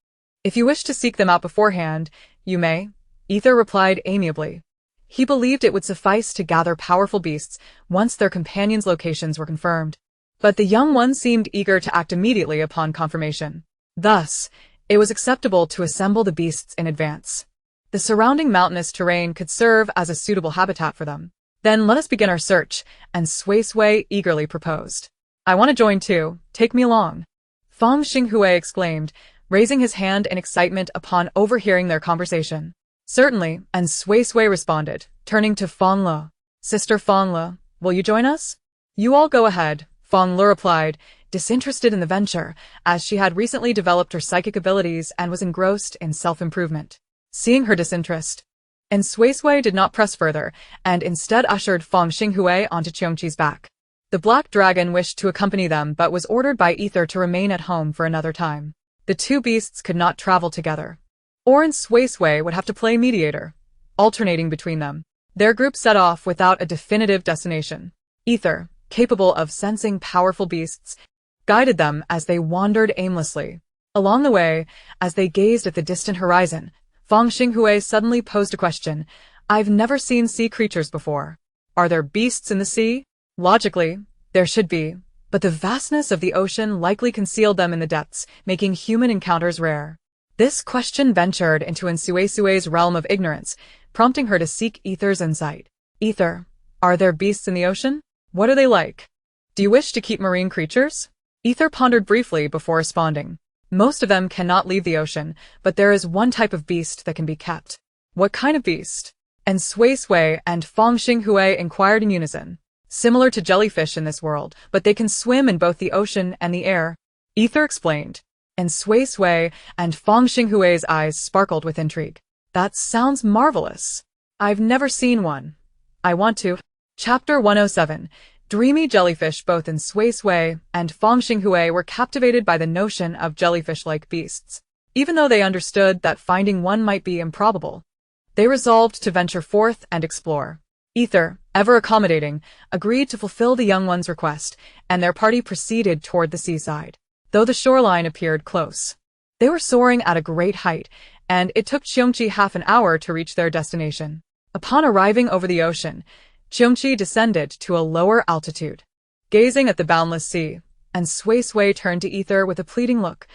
If you wish to seek them out beforehand, you may, Ether replied amiably. He believed it would suffice to gather powerful beasts once their companions' locations were confirmed. But the young one seemed eager to act immediately upon confirmation. Thus, it was acceptable to assemble the beasts in advance. The surrounding mountainous terrain could serve as a suitable habitat for them. Then let us begin our search, and Suisui eagerly proposed. I want to join too, take me along. Fong Xinghui exclaimed, raising his hand in excitement upon overhearing their conversation. Certainly, and Suisui responded, turning to Fonglow. Sister Fonglow, will you join us? You all go ahead, Fonglow replied, disinterested in the venture, as she had recently developed her psychic abilities and was engrossed in self-improvement. Seeing her disinterest, and Suisui did not press further, and instead ushered Fong Xinghui onto Qiongqi's back. The black dragon wished to accompany them but was ordered by Ether to remain at home for another time. The two beasts could not travel together. Or and Suisui would have to play mediator, alternating between them. Their group set off without a definitive destination. Ether, capable of sensing powerful beasts, guided them as they wandered aimlessly. Along the way, as they gazed at the distant horizon, Fong Xinghui suddenly posed a question. I've never seen sea creatures before. Are there beasts in the sea? Logically, there should be, but the vastness of the ocean likely concealed them in the depths, making human encounters rare. This question ventured into Suisui's realm of ignorance, prompting her to seek Ether's insight. Ether, are there beasts in the ocean? What are they like? Do you wish to keep marine creatures? Ether pondered briefly before responding. Most of them cannot leave the ocean, but there is one type of beast that can be kept. What kind of beast? And Suisui and Fong Xinghui inquired in unison. Similar to jellyfish in this world, but they can swim in both the ocean and the air. Ether explained. And Suisui and Fong Xinghui's eyes sparkled with intrigue. That sounds marvelous. I've never seen one. I want to. Chapter 107. Dreamy jellyfish. Both in Suisui and Fong Xinghui were captivated by the notion of jellyfish-like beasts. Even though they understood that finding one might be improbable, they resolved to venture forth and explore. Ether, ever accommodating, agreed to fulfill the young one's request, and their party proceeded toward the seaside. Though the shoreline appeared close, they were soaring at a great height, and it took Qiongqi half an hour to reach their destination. Upon arriving over the ocean, Qiongqi descended to a lower altitude, gazing at the boundless sea, and Suisui turned to Ether with a pleading look.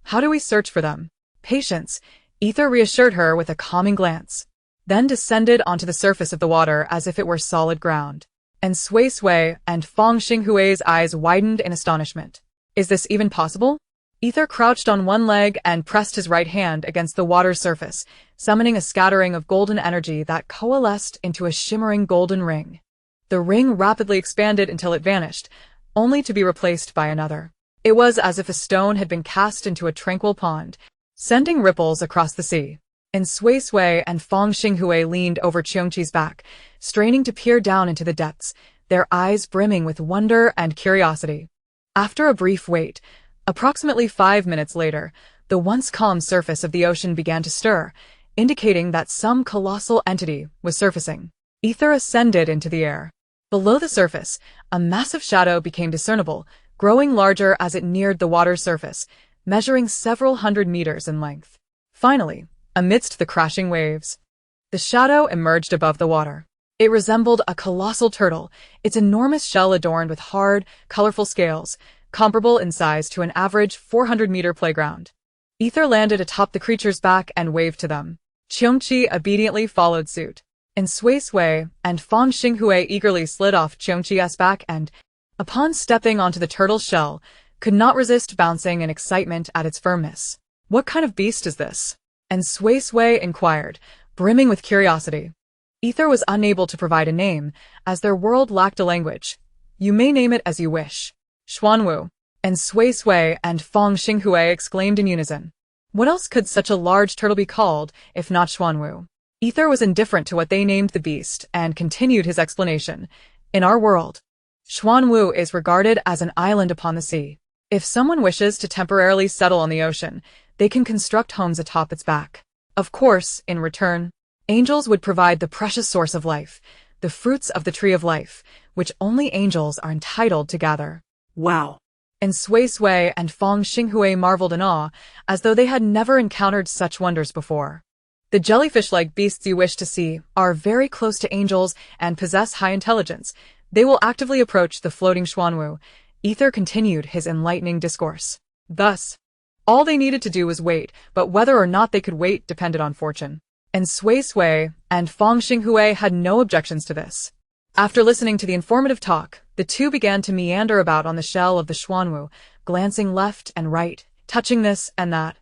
How do we search for them? Patience, Ether reassured her with a calming glance, then descended onto the surface of the water as if it were solid ground. And Suisui and Fong Xinghui's eyes widened in astonishment. Is this even possible? Ether crouched on one leg and pressed his right hand against the water's surface, summoning a scattering of golden energy that coalesced into a shimmering golden ring. The ring rapidly expanded until it vanished, only to be replaced by another. It was as if a stone had been cast into a tranquil pond, sending ripples across the sea. And Suisui and Fong Xinghui leaned over Qiongqi's back, straining to peer down into the depths, their eyes brimming with wonder and curiosity. After a brief wait, approximately 5 minutes later, the once calm surface of the ocean began to stir, indicating that some colossal entity was surfacing. Ether ascended into the air. Below the surface, a massive shadow became discernible, growing larger as it neared the water's surface, measuring several hundred meters in length. Finally, amidst the crashing waves, the shadow emerged above the water. It resembled a colossal turtle, its enormous shell adorned with hard, colorful scales, comparable in size to an average 400-meter playground. Ether landed atop the creature's back and waved to them. Qiongqi obediently followed suit. And Suisui and Fong Xinghui eagerly slid off Qiongqi's back and, upon stepping onto the turtle's shell, could not resist bouncing in excitement at its firmness. What kind of beast is this? And Suisui inquired, brimming with curiosity. Ether was unable to provide a name, as their world lacked a language. You may name it as you wish. Xuanwu. And Suisui and Fong Xinghui exclaimed in unison. What else could such a large turtle be called, if not Xuanwu? Ether was indifferent to what they named the beast, and continued his explanation. In our world, Xuanwu is regarded as an island upon the sea. If someone wishes to temporarily settle on the ocean, they can construct homes atop its back. Of course, in return, angels would provide the precious source of life, the fruits of the tree of life, which only angels are entitled to gather. Wow. And Suisui and Fong Xinghui marveled in awe, as though they had never encountered such wonders before. The jellyfish-like beasts you wish to see are very close to angels and possess high intelligence. They will actively approach the floating Xuanwu. Ether continued his enlightening discourse. Thus, all they needed to do was wait, but whether or not they could wait depended on fortune. and Suisui and Fonglow had no objections to this. After listening to the informative talk, the two began to meander about on the shell of the Xuanwu, glancing left and right, touching this and that,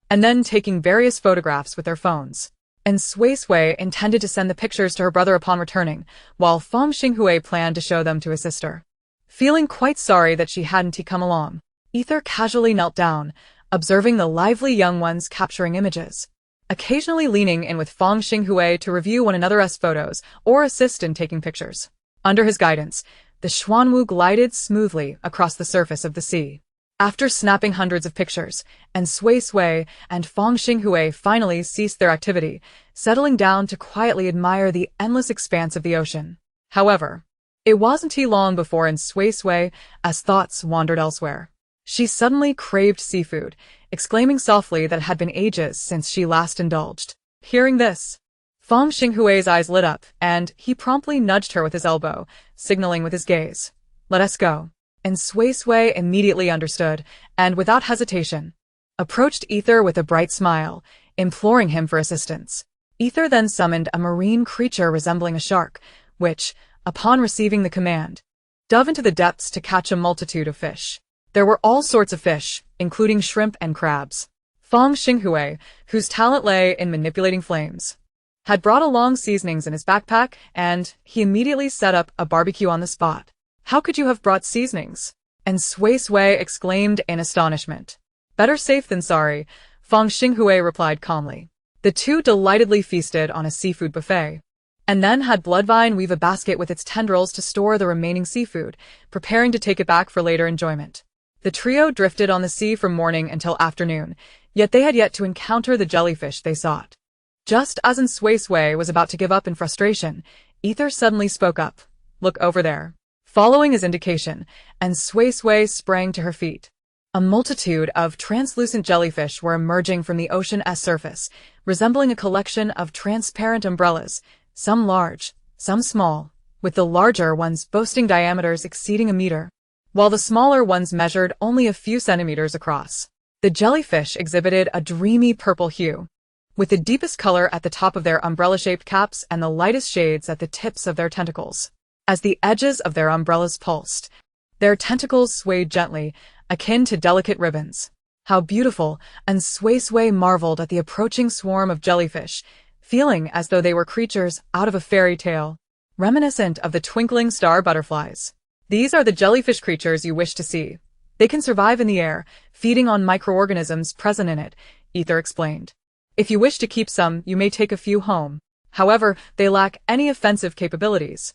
and then taking various photographs with their phones. And Suisui intended to send the pictures to her brother upon returning, while Fonglow planned to show them to his sister. Feeling quite sorry that she hadn't come along, Ether casually knelt down, observing the lively young ones capturing images, occasionally leaning in with Fonglow to review one another's photos or assist in taking pictures. Under his guidance, the Xuanwu glided smoothly across the surface of the sea. After snapping hundreds of pictures, and Suisui and Fonglow finally ceased their activity, settling down to quietly admire the endless expanse of the ocean. However, it wasn't long before in Suisui, as thoughts wandered elsewhere, she suddenly craved seafood, exclaiming softly that it had been ages since she last indulged. Hearing this, Fonglow eyes lit up, and he promptly nudged her with his elbow, signaling with his gaze, "Let us go." And Suisui immediately understood, and without hesitation, approached Ether with a bright smile, imploring him for assistance. Ether then summoned a marine creature resembling a shark, which, upon receiving the command, dove into the depths to catch a multitude of fish. There were all sorts of fish, including shrimp and crabs. Fonglow, whose talent lay in manipulating flames, had brought along seasonings in his backpack, and he immediately set up a barbecue on the spot. "How could you have brought seasonings?" And Suisui exclaimed in astonishment. "Better safe than sorry," Fonglow replied calmly. The two delightedly feasted on a seafood buffet, and then had Bloodvine weave a basket with its tendrils to store the remaining seafood, preparing to take it back for later enjoyment. The trio drifted on the sea from morning until afternoon, yet they had yet to encounter the jellyfish they sought. Just as Suisui was about to give up in frustration, Ether suddenly spoke up. "Look over there." Following his indication, and Suisui sprang to her feet. A multitude of translucent jellyfish were emerging from the ocean's surface, resembling a collection of transparent umbrellas, some large, some small, with the larger ones boasting diameters exceeding a meter, while the smaller ones measured only a few centimeters across. The jellyfish exhibited a dreamy purple hue, with the deepest color at the top of their umbrella-shaped caps and the lightest shades at the tips of their tentacles. As the edges of their umbrellas pulsed, their tentacles swayed gently, akin to delicate ribbons. How beautiful, and Suisui marveled at the approaching swarm of jellyfish, feeling as though they were creatures out of a fairy tale, reminiscent of the twinkling star butterflies. "These are the jellyfish creatures you wish to see. They can survive in the air, feeding on microorganisms present in it," Ether explained. "If you wish to keep some, you may take a few home. However, they lack any offensive capabilities.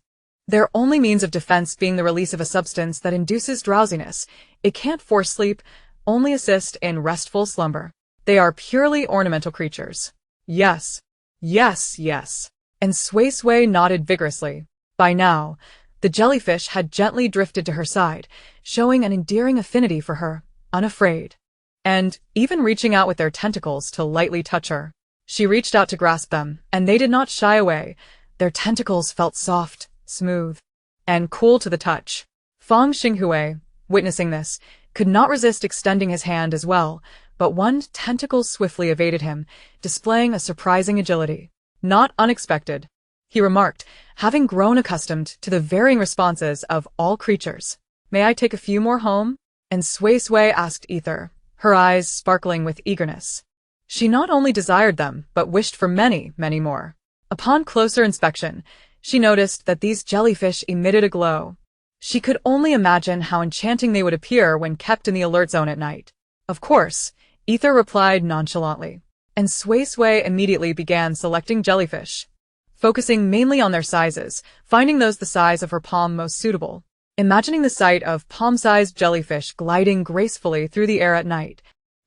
Their only means of defense being the release of a substance that induces drowsiness. It can't force sleep, only assist in restful slumber. They are purely ornamental creatures." "Yes, yes, yes." And Suisui nodded vigorously. By now, the jellyfish had gently drifted to her side, showing an endearing affinity for her, unafraid, and even reaching out with their tentacles to lightly touch her. She reached out to grasp them, and they did not shy away. Their tentacles felt soft, smooth, and cool to the touch. Fonglow, witnessing this, could not resist extending his hand as well, but one tentacle swiftly evaded him, displaying a surprising agility. "Not unexpected," he remarked, having grown accustomed to the varying responses of all creatures. "May I take a few more home?" And Suisui asked Ether, her eyes sparkling with eagerness. She not only desired them, but wished for many, many more. Upon closer inspection, she noticed that these jellyfish emitted a glow. She could only imagine how enchanting they would appear when kept in the alert zone at night. "Of course," Ether replied nonchalantly, and Suisui immediately began selecting jellyfish, focusing mainly on their sizes, finding those the size of her palm most suitable. Imagining the sight of palm-sized jellyfish gliding gracefully through the air at night,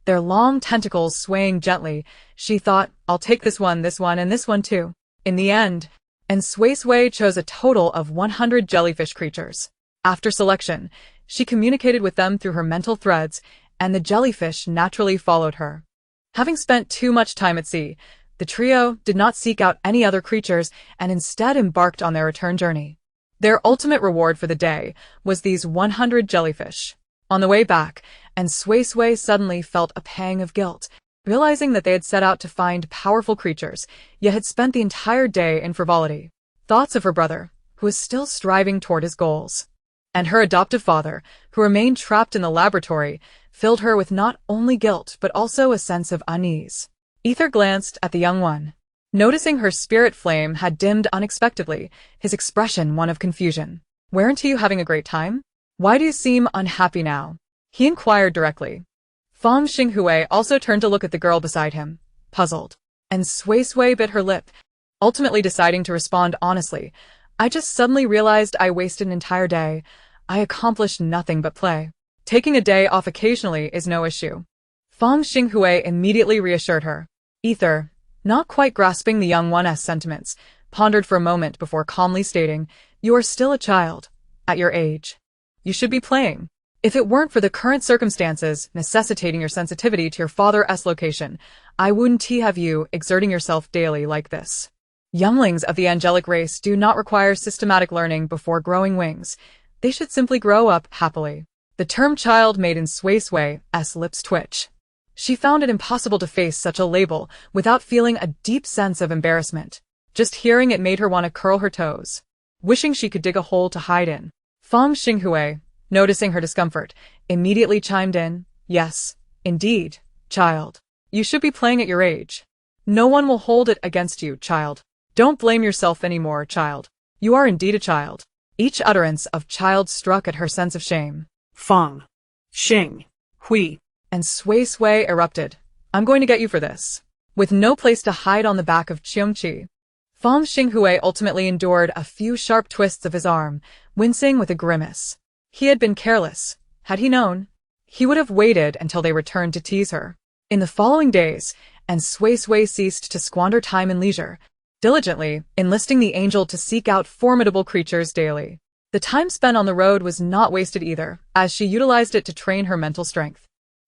their long tentacles swaying gently, she thought, "I'll take this one, and this one too." In the end, and Suisui chose a total of 100 jellyfish creatures. After selection, she communicated with them through her mental threads, and the jellyfish naturally followed her. Having spent too much time at sea, the trio did not seek out any other creatures and instead embarked on their return journey. Their ultimate reward for the day was these 100 jellyfish. On the way back, and Suisui suddenly felt a pang of guilt, realizing that they had set out to find powerful creatures, yet had spent the entire day in frivolity. Thoughts of her brother, who was still striving toward his goals, and her adoptive father, who remained trapped in the laboratory, filled her with not only guilt but also a sense of unease. Ether glanced at the young one. Noticing her spirit flame had dimmed unexpectedly, his expression one of confusion. "Weren't you having a great time? Why do you seem unhappy now?" he inquired directly. Fong Xinghui also turned to look at the girl beside him, puzzled. And Suisui bit her lip, ultimately deciding to respond honestly. "I just suddenly realized I wasted an entire day. I accomplished nothing but play. Taking a day off occasionally is no issue." Fong Xinghui immediately reassured her. Ether, not quite grasping the young one's sentiments, pondered for a moment before calmly stating, "You are still a child. At your age, you should be playing. If it weren't for the current circumstances necessitating your sensitivity to your father's location, I wouldn't have you exerting yourself daily like this." Younglings of the angelic race do not require systematic learning before growing wings. They should simply grow up happily. The term child made in Suisui's lips twitch. She found it impossible to face such a label without feeling a deep sense of embarrassment. Just hearing it made her want to curl her toes, wishing she could dig a hole to hide in. Fong Xinghui, noticing her discomfort, immediately chimed in, "Yes, indeed, child. You should be playing at your age. No one will hold it against you, child. Don't blame yourself anymore, child. You are indeed a child." Each utterance of child struck at her sense of shame. Fong. Xing. Hui. And Suisui erupted. "I'm going to get you for this." With no place to hide on the back of Cheongqi, Fong Xinghui ultimately endured a few sharp twists of his arm, wincing with a grimace. He had been careless. Had he known, he would have waited until they returned to tease her. In the following days, and Suisui ceased to squander time and leisure, diligently enlisting the angel to seek out formidable creatures daily. The time spent on the road was not wasted either, as she utilized it to train her mental strength.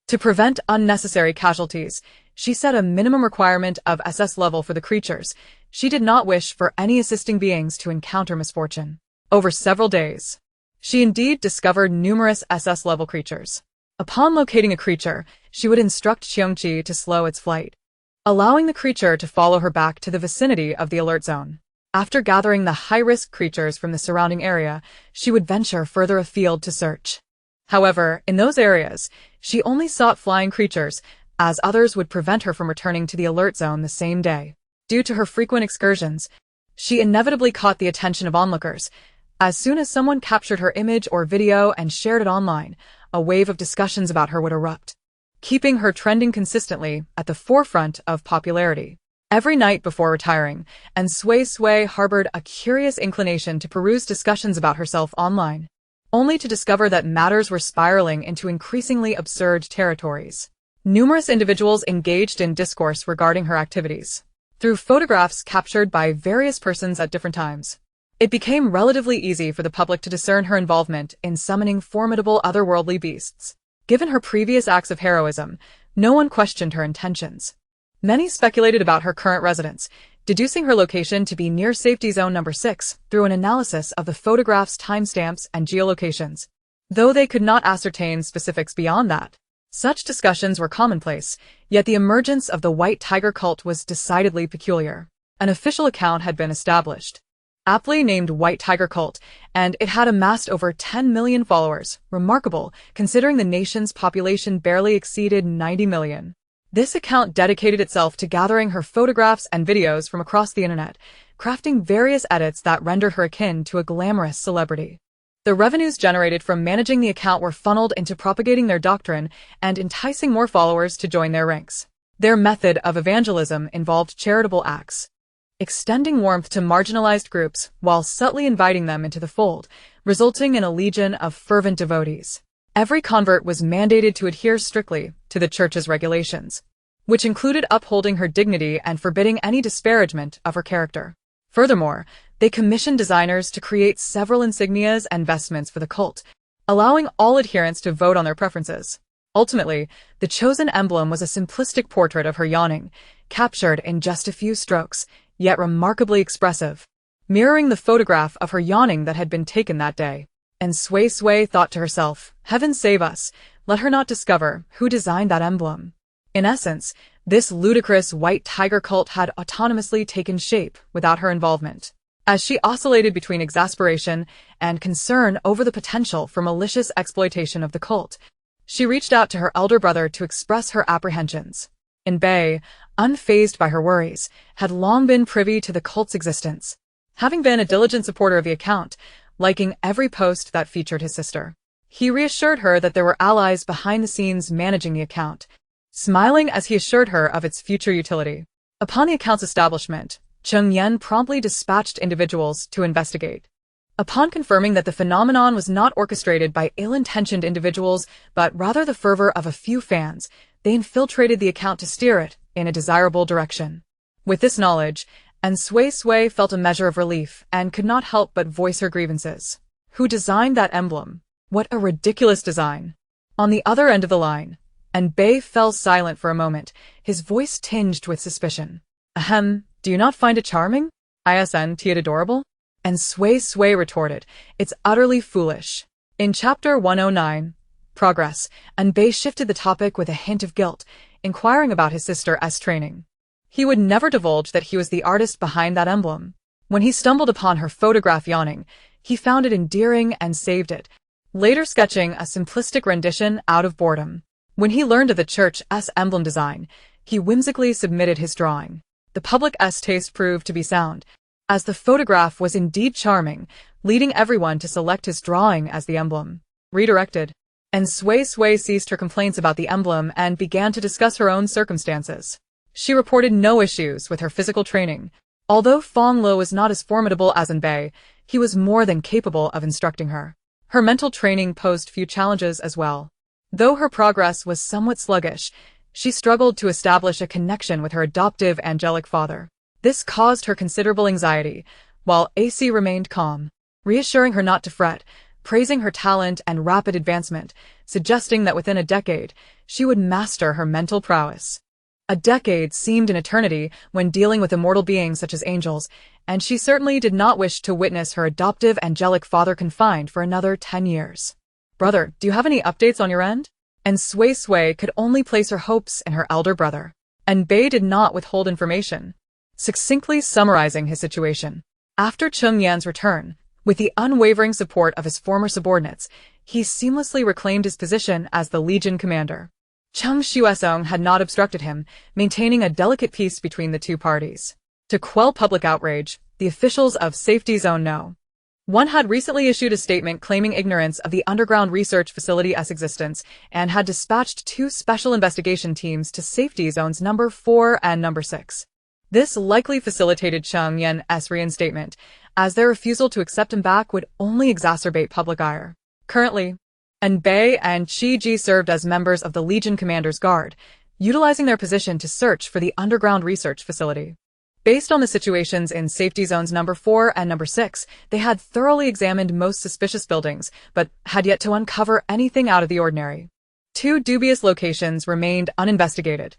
To prevent unnecessary casualties, she set a minimum requirement of SS level for the creatures. She did not wish for any assisting beings to encounter misfortune. Over several days, she indeed discovered numerous SS level creatures. Upon locating a creature, she would instruct Cheongqi to slow its flight, allowing the creature to follow her back to the vicinity of the alert zone. After gathering the high-risk creatures from the surrounding area, she would venture further afield to search. However, in those areas, she only sought flying creatures, as others would prevent her from returning to the alert zone the same day. Due to her frequent excursions, she inevitably caught the attention of onlookers. As soon as someone captured her image or video and shared it online, a wave of discussions about her would erupt, keeping her trending consistently at the forefront of popularity. Every night before retiring, and Suisui harbored a curious inclination to peruse discussions about herself online, only to discover that matters were spiraling into increasingly absurd territories. Numerous individuals engaged in discourse regarding her activities, through photographs captured by various persons at different times. It became relatively easy for the public to discern her involvement in summoning formidable otherworldly beasts. Given her previous acts of heroism, no one questioned her intentions. Many speculated about her current residence, deducing her location to be near Safety Zone Number 6 through an analysis of the photograph's timestamps and geolocations, though they could not ascertain specifics beyond that. Such discussions were commonplace, yet the emergence of the White Tiger cult was decidedly peculiar. An official account had been established, aptly named White Tiger Cult, and it had amassed over 10 million followers, remarkable considering the nation's population barely exceeded 90 million. This account dedicated itself to gathering her photographs and videos from across the internet, crafting various edits that rendered her akin to a glamorous celebrity. The revenues generated from managing the account were funneled into propagating their doctrine and enticing more followers to join their ranks. Their method of evangelism involved charitable acts, extending warmth to marginalized groups while subtly inviting them into the fold, resulting in a legion of fervent devotees. Every convert was mandated to adhere strictly to the church's regulations, which included upholding her dignity and forbidding any disparagement of her character. Furthermore, they commissioned designers to create several insignias and vestments for the cult, allowing all adherents to vote on their preferences. Ultimately, the chosen emblem was a simplistic portrait of her yawning, captured in just a few strokes, yet remarkably expressive, mirroring the photograph of her yawning that had been taken that day. And Suisui thought to herself, "Heaven save us, let her not discover who designed that emblem." In essence, This ludicrous white tiger cult had autonomously taken shape without her involvement. As she oscillated between exasperation and concern over the potential for malicious exploitation of the cult, she reached out to her elder brother to express her apprehensions. Bei, unfazed by her worries, had long been privy to the cult's existence, having been a diligent supporter of the account, liking every post that featured his sister. He reassured her that there were allies behind the scenes managing the account, smiling as he assured her of its future utility. Upon the account's establishment, Cheng Yan promptly dispatched individuals to investigate. Upon confirming that the phenomenon was not orchestrated by ill-intentioned individuals, but rather the fervor of a few fans, they infiltrated the account to steer it in a desirable direction. With this knowledge, Suisui felt a measure of relief and could not help but voice her grievances. Who designed that emblem? What a ridiculous design! On the other end of the line, Bei fell silent for a moment, his voice tinged with suspicion. Ahem, do you not find it charming? Isn't it adorable? And Suisui retorted, it's utterly foolish. In chapter 109, Progress, Bei shifted the topic with a hint of guilt, inquiring about his sister's training. He would never divulge that he was the artist behind that emblem. When he stumbled upon her photograph yawning, he found it endearing and saved it, later sketching a simplistic rendition out of boredom. When he learned of the church's emblem design, he whimsically submitted his drawing. The public's taste proved to be sound, as the photograph was indeed charming, leading everyone to select his drawing as the emblem. Redirected, Suisui ceased her complaints about the emblem and began to discuss her own circumstances. She reported no issues with her physical training. Although Fonglow was not as formidable as Bei, he was more than capable of instructing her. Her mental training posed few challenges as well. Though her progress was somewhat sluggish, she struggled to establish a connection with her adoptive angelic father. This caused her considerable anxiety, while AC remained calm, reassuring her not to fret, praising her talent and rapid advancement, suggesting that within a decade, she would master her mental prowess. A decade seemed an eternity when dealing with immortal beings such as angels, and she certainly did not wish to witness her adoptive angelic father confined for another 10 years. Brother, do you have any updates on your end? Suisui could only place her hopes in her elder brother. Bei did not withhold information, succinctly summarizing his situation. After Cheng Yan's return, with the unwavering support of his former subordinates, he seamlessly reclaimed his position as the Legion commander. Cheng Shuesong had not obstructed him, maintaining a delicate peace between the two parties. To quell public outrage, the officials of Safety Zone No. 1 had recently issued a statement claiming ignorance of the underground research facility's existence and had dispatched 2 special investigation teams to Safety Zones number 4 and number 6. This likely facilitated Cheng Yan's reinstatement, as their refusal to accept him back would only exacerbate public ire. Currently, Bei and Qi Ji served as members of the Legion Commander's Guard, utilizing their position to search for the underground research facility. Based on the situations in Safety Zones number 4 and number 6, they had thoroughly examined most suspicious buildings, but had yet to uncover anything out of the ordinary. 2 dubious locations remained uninvestigated.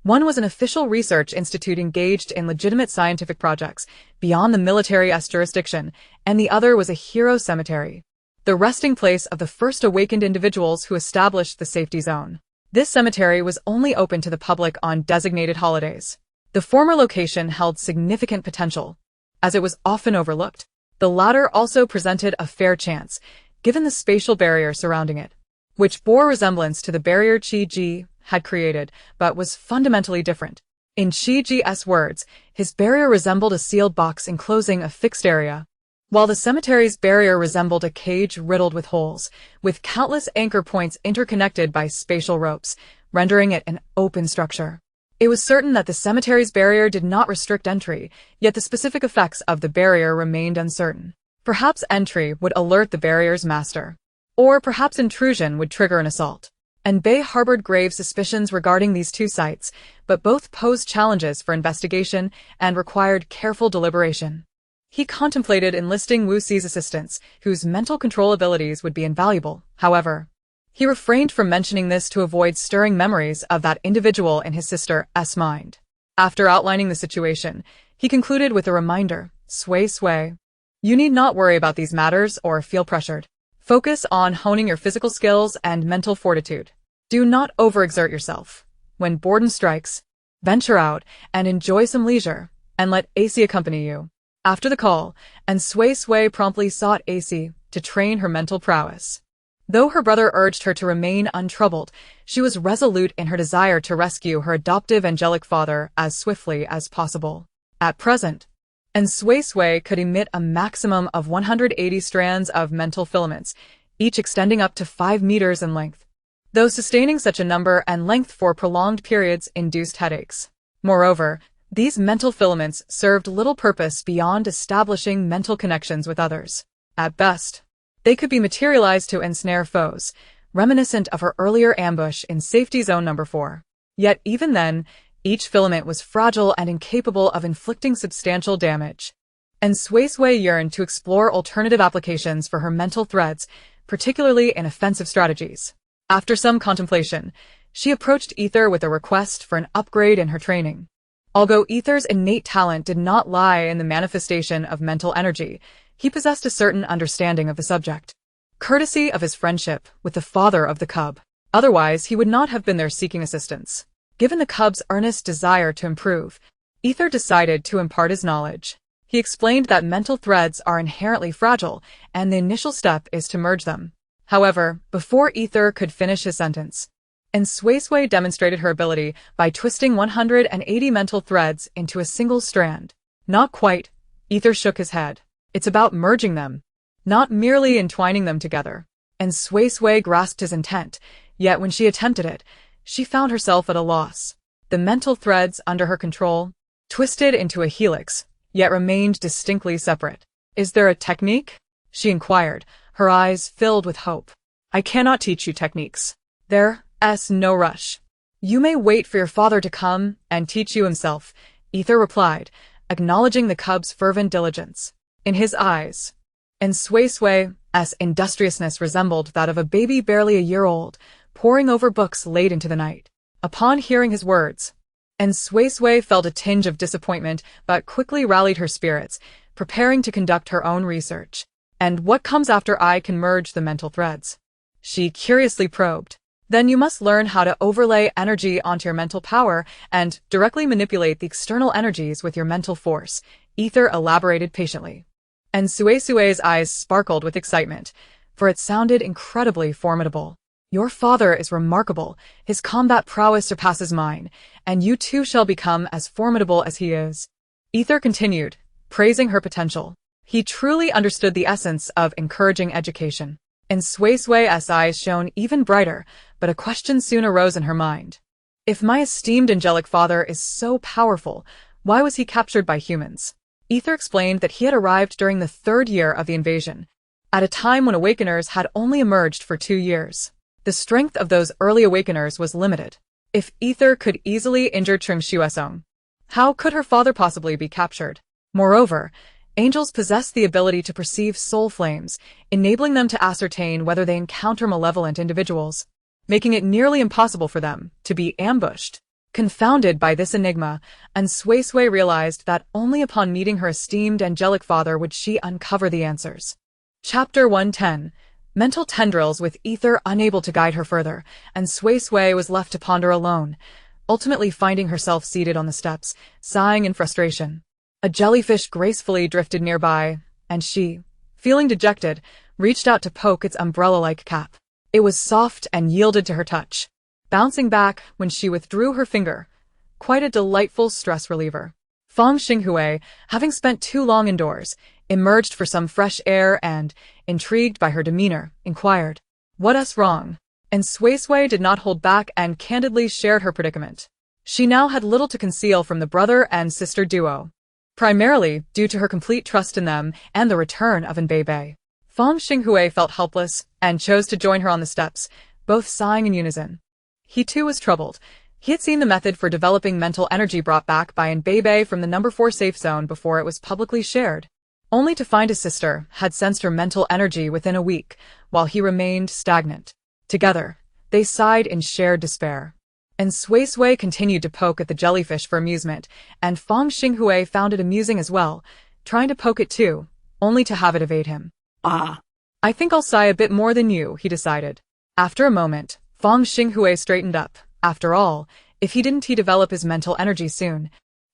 One was an official research institute engaged in legitimate scientific projects beyond the military's jurisdiction, and the other was a hero cemetery, the resting place of the first awakened individuals who established the safety zone. This cemetery was only open to the public on designated holidays. The former location held significant potential, as it was often overlooked. The latter also presented a fair chance, given the spatial barrier surrounding it, which bore resemblance to the barrier Qi Ji had created, but was fundamentally different. In Qi Ji's words, his barrier resembled a sealed box enclosing a fixed area, while the cemetery's barrier resembled a cage riddled with holes, with countless anchor points interconnected by spatial ropes, rendering it an open structure. It was certain that the cemetery's barrier did not restrict entry, yet the specific effects of the barrier remained uncertain. Perhaps entry would alert the barrier's master, or perhaps intrusion would trigger an assault. Bei harbored grave suspicions regarding these 2 sites, but both posed challenges for investigation and required careful deliberation. He contemplated enlisting Wu Xi's assistance, whose mental control abilities would be invaluable. However, he refrained from mentioning this to avoid stirring memories of that individual in his sister's mind. After outlining the situation, he concluded with a reminder, Suisui, you need not worry about these matters or feel pressured. Focus on honing your physical skills and mental fortitude. Do not overexert yourself. When boredom strikes, Venture out and enjoy some leisure, and let AC accompany you. After the call, and Suisui promptly sought AC to train her mental prowess. Though her brother urged her to remain untroubled, she was resolute in her desire to rescue her adoptive angelic father as swiftly as possible. At present, and Suisui could emit a maximum of 180 strands of mental filaments, each extending up to 5 meters in length, though sustaining such a number and length for prolonged periods induced headaches. Moreover, these mental filaments served little purpose beyond establishing mental connections with others. At best, they could be materialized to ensnare foes, reminiscent of her earlier ambush in Safety Zone Number 4. Yet even then, each filament was fragile and incapable of inflicting substantial damage. And Suisui yearned to explore alternative applications for her mental threads, particularly in offensive strategies. After some contemplation, she approached Ether with a request for an upgrade in her training. Although Ether's innate talent did not lie in the manifestation of mental energy, he possessed a certain understanding of the subject, courtesy of his friendship with the father of the cub. Otherwise, he would not have been there seeking assistance. Given the cub's earnest desire to improve, Ether decided to impart his knowledge. He explained that mental threads are inherently fragile, and the initial step is to merge them. However, before Ether could finish his sentence, and Suisui demonstrated her ability by twisting 180 mental threads into a single strand. Not quite, Ether shook his head. It's about merging them, not merely entwining them together. And Suisui grasped his intent, yet when she attempted it, she found herself at a loss. The mental threads under her control twisted into a helix, yet remained distinctly separate. Is there a technique? She inquired, her eyes filled with hope. I cannot teach you techniques. There's no rush. You may wait for your father to come and teach you himself, Ether replied, acknowledging the cub's fervent diligence. In his eyes, and Suisui's industriousness resembled that of a baby barely a year old, poring over books late into the night. Upon hearing his words, and Suisui felt a tinge of disappointment but quickly rallied her spirits, preparing to conduct her own research. And what comes after I can merge the mental threads? She curiously probed. Then you must learn how to overlay energy onto your mental power and directly manipulate the external energies with your mental force, Ether elaborated patiently. And Suisui's eyes sparkled with excitement, for it sounded incredibly formidable. Your father is remarkable, his combat prowess surpasses mine, and you too shall become as formidable as he is. Ether continued, praising her potential. He truly understood the essence of encouraging education. And Suisui's eyes shone even brighter, but a question soon arose in her mind. If my esteemed angelic father is so powerful, why was he captured by humans? Ether explained that he had arrived during the 3rd year of the invasion, at a time when Awakeners had only emerged for 2 years. The strength of those early Awakeners was limited. If Ether could easily injure Trim Shuesong, how could her father possibly be captured? Moreover, angels possess the ability to perceive soul flames, enabling them to ascertain whether they encounter malevolent individuals, making it nearly impossible for them to be ambushed. Confounded by this enigma, and Suisui realized that only upon meeting her esteemed angelic father would she uncover the answers. Chapter 110. Mental tendrils with Ether unable to guide her further, and Suisui was left to ponder alone, ultimately finding herself seated on the steps, sighing in frustration. A jellyfish gracefully drifted nearby, and she, feeling dejected, reached out to poke its umbrella-like cap. It was soft and yielded to her touch, bouncing back when she withdrew her finger. Quite a delightful stress reliever. Fong Xinghui, having spent too long indoors, emerged for some fresh air and, intrigued by her demeanor, inquired, "What's wrong?" And Suisui did not hold back and candidly shared her predicament. She now had little to conceal from the brother and sister duo, primarily due to her complete trust in them and the return of Enbei. Fong Xinghui felt helpless and chose to join her on the steps, both sighing in unison. He too was troubled. He had seen the method for developing mental energy brought back by Enbei from the number 4 safe zone before it was publicly shared, only to find his sister had sensed her mental energy within a week, while he remained stagnant. Together, they sighed in shared despair. And Suisui continued to poke at the jellyfish for amusement, and Fong Xinghui found it amusing as well, trying to poke it too, only to have it evade him. I think I'll sigh a bit more than you, he decided. After a moment, Fong Xinghui straightened up. After all, If he didn't develop his mental energy soon,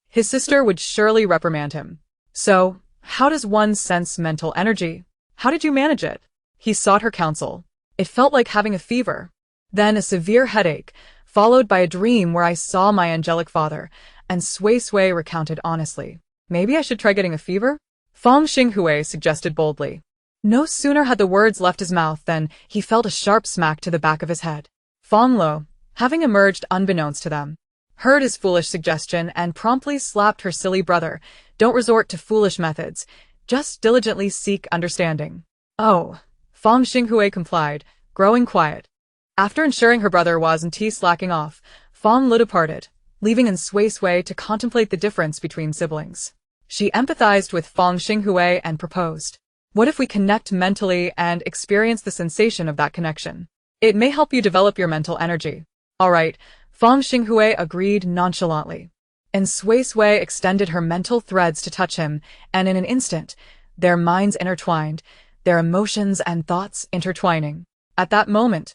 his sister would surely reprimand him. So, how does one sense mental energy? How did you manage it? He sought her counsel. It felt like having a fever. Then a severe headache, followed by a dream where I saw my angelic father, and Suisui recounted honestly. Maybe I should try getting a fever? Fong Xinghui suggested boldly. No sooner had the words left his mouth than he felt a sharp smack to the back of his head. Fonglow, having emerged unbeknownst to them, heard his foolish suggestion and promptly slapped her silly brother. Don't resort to foolish methods. Just diligently seek understanding. Oh, Fong Xinghui complied, growing quiet. After ensuring her brother wasn't slacking off, Fonglow departed, leaving Suisui to contemplate the difference between siblings. She empathized with Fong Xinghui and proposed, what if we connect mentally and experience the sensation of that connection? It may help you develop your mental energy. All right, Fong Xinghui agreed nonchalantly. And Suisui extended her mental threads to touch him, and in an instant, their minds intertwined, their emotions and thoughts intertwining. At that moment,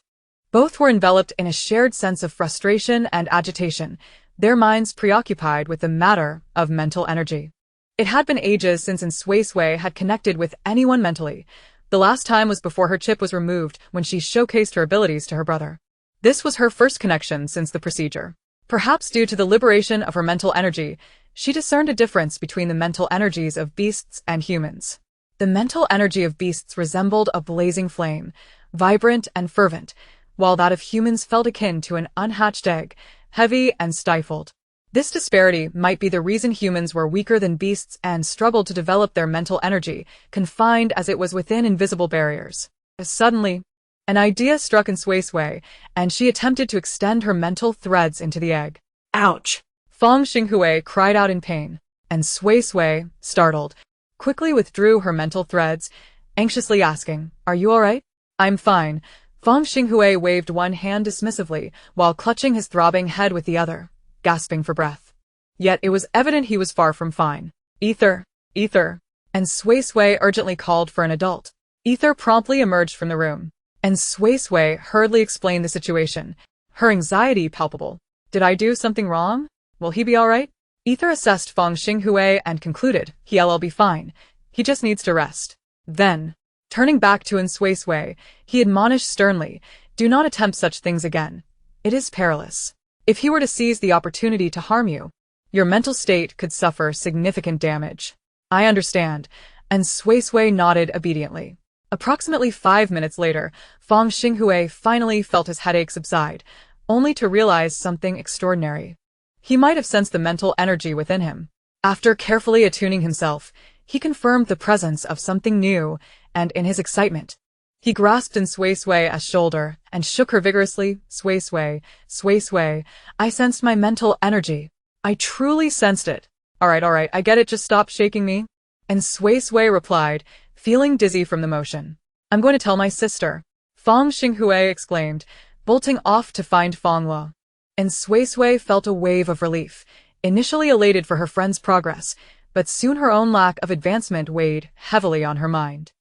both were enveloped in a shared sense of frustration and agitation, their minds preoccupied with the matter of mental energy. It had been ages since Suisui had connected with anyone mentally. The last time was before her chip was removed when she showcased her abilities to her brother. This was her first connection since the procedure. Perhaps due to the liberation of her mental energy, she discerned a difference between the mental energies of beasts and humans. The mental energy of beasts resembled a blazing flame, vibrant and fervent, while that of humans felt akin to an unhatched egg, heavy and stifled. This disparity might be the reason humans were weaker than beasts and struggled to develop their mental energy, confined as it was within invisible barriers. Suddenly, an idea struck Suisui, and she attempted to extend her mental threads into the egg. Ouch! Fong Xinghui cried out in pain, and Suisui, startled, quickly withdrew her mental threads, anxiously asking, "Are you all right?" "I'm fine." Fong Xinghui waved one hand dismissively while clutching his throbbing head with the other, gasping for breath. Yet it was evident he was far from fine. Ether, Ether, and Suisui urgently called for an adult. Ether promptly emerged from the room, and Suisui hurriedly explained the situation, her anxiety palpable. "Did I do something wrong? Will he be all right?" Ether assessed Fong Xinghui and concluded, he'll be fine. He just needs to rest. Then, turning back to Suisui, he admonished sternly, "Do not attempt such things again. It is perilous. If he were to seize the opportunity to harm you, your mental state could suffer significant damage." "I understand," and Suisui nodded obediently. Approximately 5 minutes later, Fong Xinghui finally felt his headache subside, only to realize something extraordinary. He might have sensed the mental energy within him. After carefully attuning himself, he confirmed the presence of something new, and in his excitement, he grasped Suisui's shoulder and shook her vigorously. "Suisui, Suisui, I sensed my mental energy. I truly sensed it." All right, I get it, just stop shaking me." And Suisui replied, feeling dizzy from the motion. "I'm going to tell my sister," Fong Xinghui exclaimed, bolting off to find Fonglow. And Suisui felt a wave of relief, initially elated for her friend's progress, but soon her own lack of advancement weighed heavily on her mind.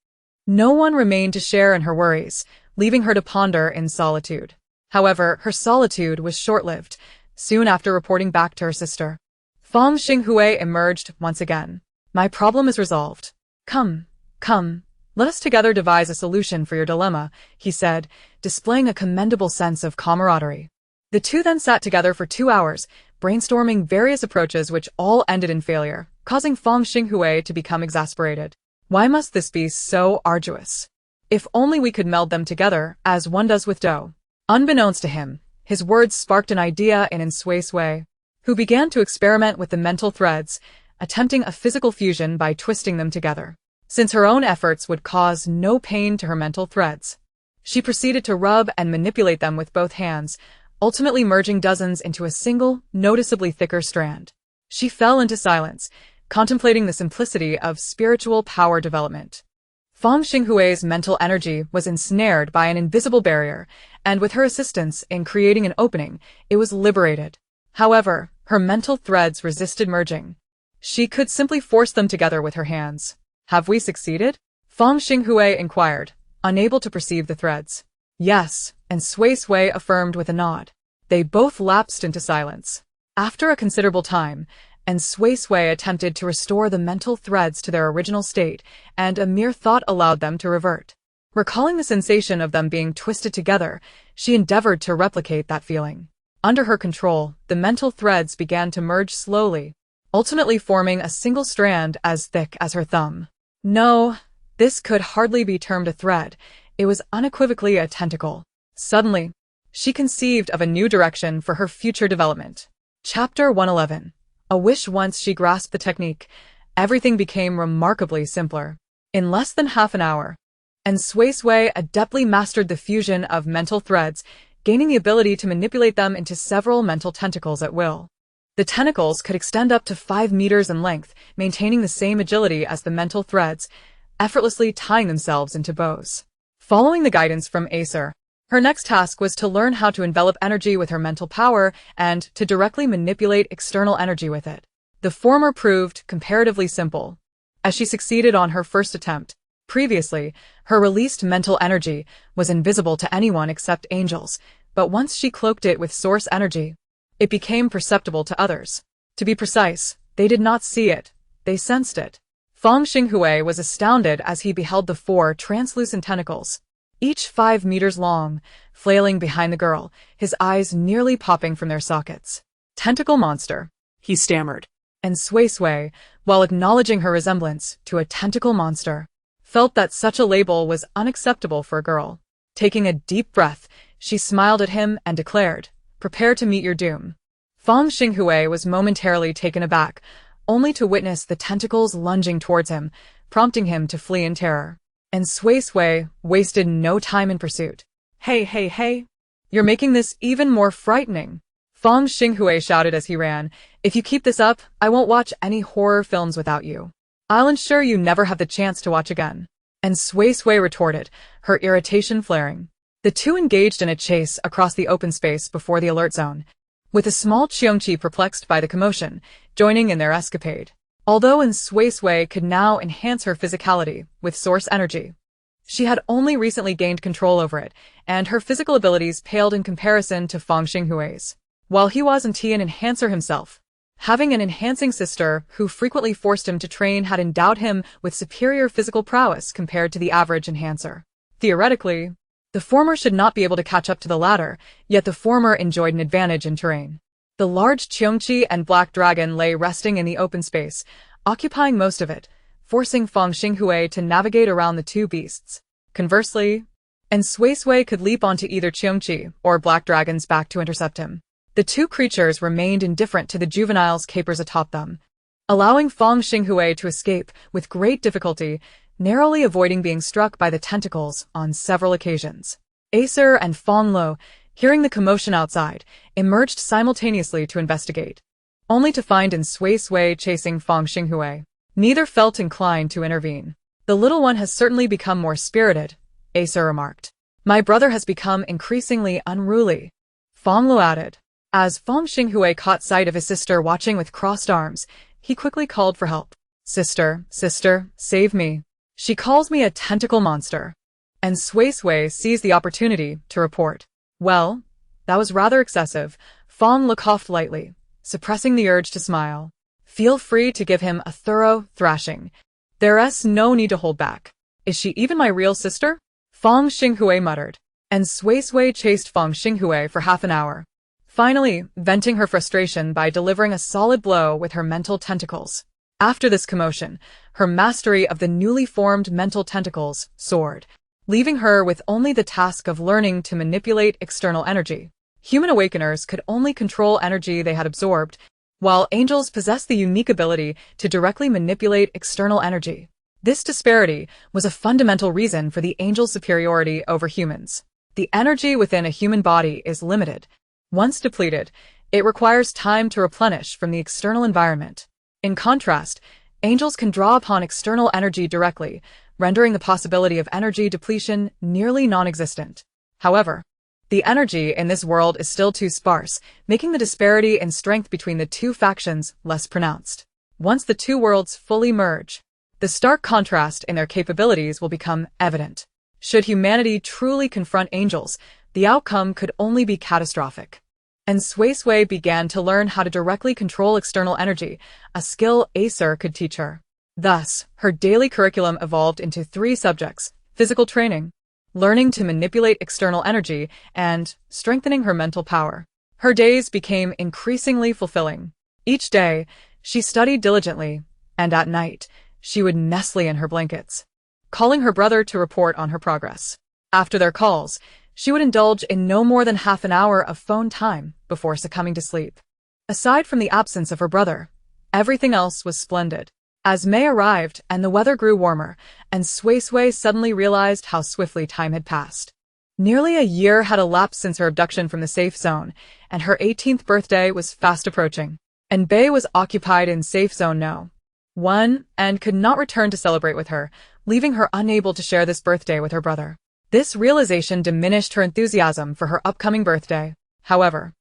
No one remained to share in her worries, leaving her to ponder in solitude. However, her solitude was short-lived. Soon after reporting back to her sister, Fong Xinghui emerged once again. "My problem is resolved. Come, let us together devise a solution for your dilemma," he said, displaying a commendable sense of camaraderie. The two then sat together for 2 hours, brainstorming various approaches which all ended in failure, causing Fong Xinghui to become exasperated. Why must this be so arduous? If only we could meld them together, as one does with dough. Unbeknownst to him, his words sparked an idea in Suisui, who began to experiment with the mental threads, attempting a physical fusion by twisting them together. Since her own efforts would cause no pain to her mental threads, she proceeded to rub and manipulate them with both hands, ultimately merging dozens into a single, noticeably thicker strand. She fell into silence, contemplating the simplicity of spiritual power development. Fong Xinghui's mental energy was ensnared by an invisible barrier, and with her assistance in creating an opening, it was liberated. However, her mental threads resisted merging. She could simply force them together with her hands. "Have we succeeded?" Fong Xinghui inquired, unable to perceive the threads. "Yes," and Suisui affirmed with a nod. They both lapsed into silence. After a considerable time, and Suisui attempted to restore the mental threads to their original state, and a mere thought allowed them to revert. Recalling the sensation of them being twisted together, she endeavored to replicate that feeling. Under her control, the mental threads began to merge slowly, ultimately forming a single strand as thick as her thumb. No, this could hardly be termed a thread. It was unequivocally a tentacle. Suddenly, she conceived of a new direction for her future development. Chapter 111. A wish. Once she grasped the technique, everything became remarkably simpler. In less than half an hour, and Suisui adeptly mastered the fusion of mental threads, gaining the ability to manipulate them into several mental tentacles at will. The tentacles could extend up to 5 meters in length, maintaining the same agility as the mental threads, effortlessly tying themselves into bows. Following the guidance from Acer, her next task was to learn how to envelop energy with her mental power and to directly manipulate external energy with it. The former proved comparatively simple, as she succeeded on her first attempt. Previously, her released mental energy was invisible to anyone except angels, but once she cloaked it with source energy, it became perceptible to others. To be precise, they did not see it, they sensed it. Feng Xinghui was astounded as he beheld the 4 translucent tentacles, each 5 meters long, flailing behind the girl, his eyes nearly popping from their sockets. "Tentacle monster," he stammered. And Suisui, while acknowledging her resemblance to a tentacle monster, felt that such a label was unacceptable for a girl. Taking a deep breath, she smiled at him and declared, "Prepare to meet your doom." Feng Xinghui was momentarily taken aback, only to witness the tentacles lunging towards him, prompting him to flee in terror. And Suisui wasted no time in pursuit. Hey, you're making this even more frightening," Feng Xinghui shouted as he ran. "If you keep this up, I won't watch any horror films without you. I'll ensure you never have the chance to watch again." And Suisui retorted, her irritation flaring. The two engaged in a chase across the open space before the alert zone, with a small Qiongqi perplexed by the commotion, joining in their escapade. Although Suisui could now enhance her physicality with source energy, she had only recently gained control over it, and her physical abilities paled in comparison to Feng Xinghui's. While he wasn't an enhancer himself, having an enhancing sister who frequently forced him to train had endowed him with superior physical prowess compared to the average enhancer. Theoretically, the former should not be able to catch up to the latter, yet the former enjoyed an advantage in terrain. The large Qiongqi and black dragon lay resting in the open space, occupying most of it, forcing Feng Xinghui to navigate around the two beasts. Conversely, and Suisui could leap onto either Qiongqi or black dragon's back to intercept him. The two creatures remained indifferent to the juvenile's capers atop them, allowing Feng Xinghui to escape with great difficulty, narrowly avoiding being struck by the tentacles on several occasions. Acer and Fonglow, hearing the commotion outside, emerged simultaneously to investigate, only to find Suisui chasing Feng Xinghui. Neither felt inclined to intervene. "The little one has certainly become more spirited," Acer remarked. "My brother has become increasingly unruly," Fonglow added. As Feng Xinghui caught sight of his sister watching with crossed arms, he quickly called for help. Sister, save me. She calls me a tentacle monster." And Suisui seized the opportunity to report. "Well, that was rather excessive," Fonglow coughed lightly, suppressing the urge to smile. "Feel free to give him a thorough thrashing. There's no need to hold back. Is she even my real sister?" Feng Xinghui muttered. And Suisui chased Feng Xinghui for half an hour, finally venting her frustration by delivering a solid blow with her mental tentacles. After this commotion, her mastery of the newly formed mental tentacles soared, leaving her with only the task of learning to manipulate external energy. Human awakeners could only control energy they had absorbed, while angels possessed the unique ability to directly manipulate external energy. This disparity was a fundamental reason for the angels' superiority over humans. The energy within a human body is limited. Once depleted, it requires time to replenish from the external environment. In contrast, angels can draw upon external energy directly, rendering the possibility of energy depletion nearly non-existent. However, the energy in this world is still too sparse, making the disparity in strength between the two factions less pronounced. Once the two worlds fully merge, the stark contrast in their capabilities will become evident. Should humanity truly confront angels, the outcome could only be catastrophic. and Suisui began to learn how to directly control external energy, a skill Acer could teach her. Thus, her daily curriculum evolved into 3 subjects: physical training, learning to manipulate external energy, and strengthening her mental power. Her days became increasingly fulfilling. Each day, she studied diligently, and at night, she would nestle in her blankets, calling her brother to report on her progress. After their calls, she would indulge in no more than half an hour of phone time before succumbing to sleep. Aside from the absence of her brother, everything else was splendid. As May arrived and the weather grew warmer, and Suisui suddenly realized how swiftly time had passed. Nearly a year had elapsed since her abduction from the safe zone, and her 18th birthday was fast approaching. And Bei was occupied in Safe Zone No. 1 and could not return to celebrate with her, leaving her unable to share this birthday with her brother. This realization diminished her enthusiasm for her upcoming birthday. However,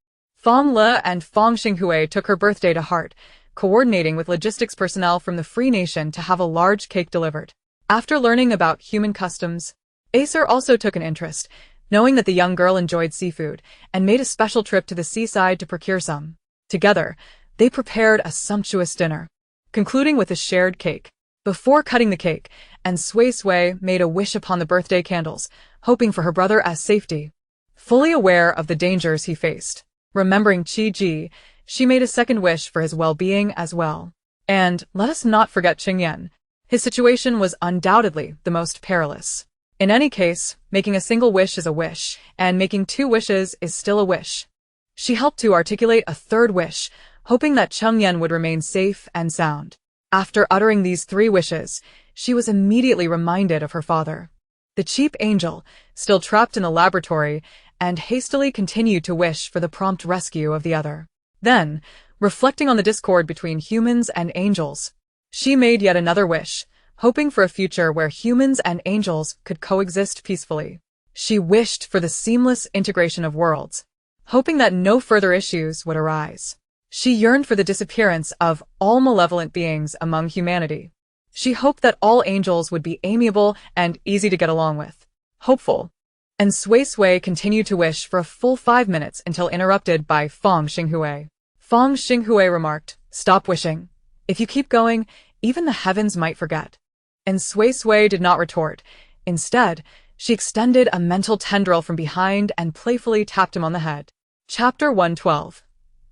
Fonglow and Sway took her birthday to heart, coordinating with logistics personnel from the Free Nation to have a large cake delivered. After learning about human customs, Acer also took an interest, knowing that the young girl enjoyed seafood, and made a special trip to the seaside to procure some. Together, they prepared a sumptuous dinner, concluding with a shared cake. Before cutting the cake, and Suisui made a wish upon the birthday candles, hoping for her brother as safety. Fully aware of the dangers he faced, remembering Chi-Ji, she made a second wish for his well-being as well. And let us not forget Qingyan. His situation was undoubtedly the most perilous. In any case, making a single wish is a wish, and making 2 wishes is still a wish. She helped to articulate a third wish, hoping that Qingyan would remain safe and sound. After uttering these 3 wishes, she was immediately reminded of her father, the cheap angel, still trapped in the laboratory, and hastily continued to wish for the prompt rescue of the other. Then, reflecting on the discord between humans and angels, she made yet another wish, hoping for a future where humans and angels could coexist peacefully. She wished for the seamless integration of worlds, hoping that no further issues would arise. She yearned for the disappearance of all malevolent beings among humanity. She hoped that all angels would be amiable and easy to get along with. Hopeful. And Suisui continued to wish for a full 5 minutes until interrupted by Fong Xinghui. Fong Xinghui remarked, "Stop wishing. If you keep going, even the heavens might forget." And Suisui did not retort. Instead, she extended a mental tendril from behind and playfully tapped him on the head. Chapter 112.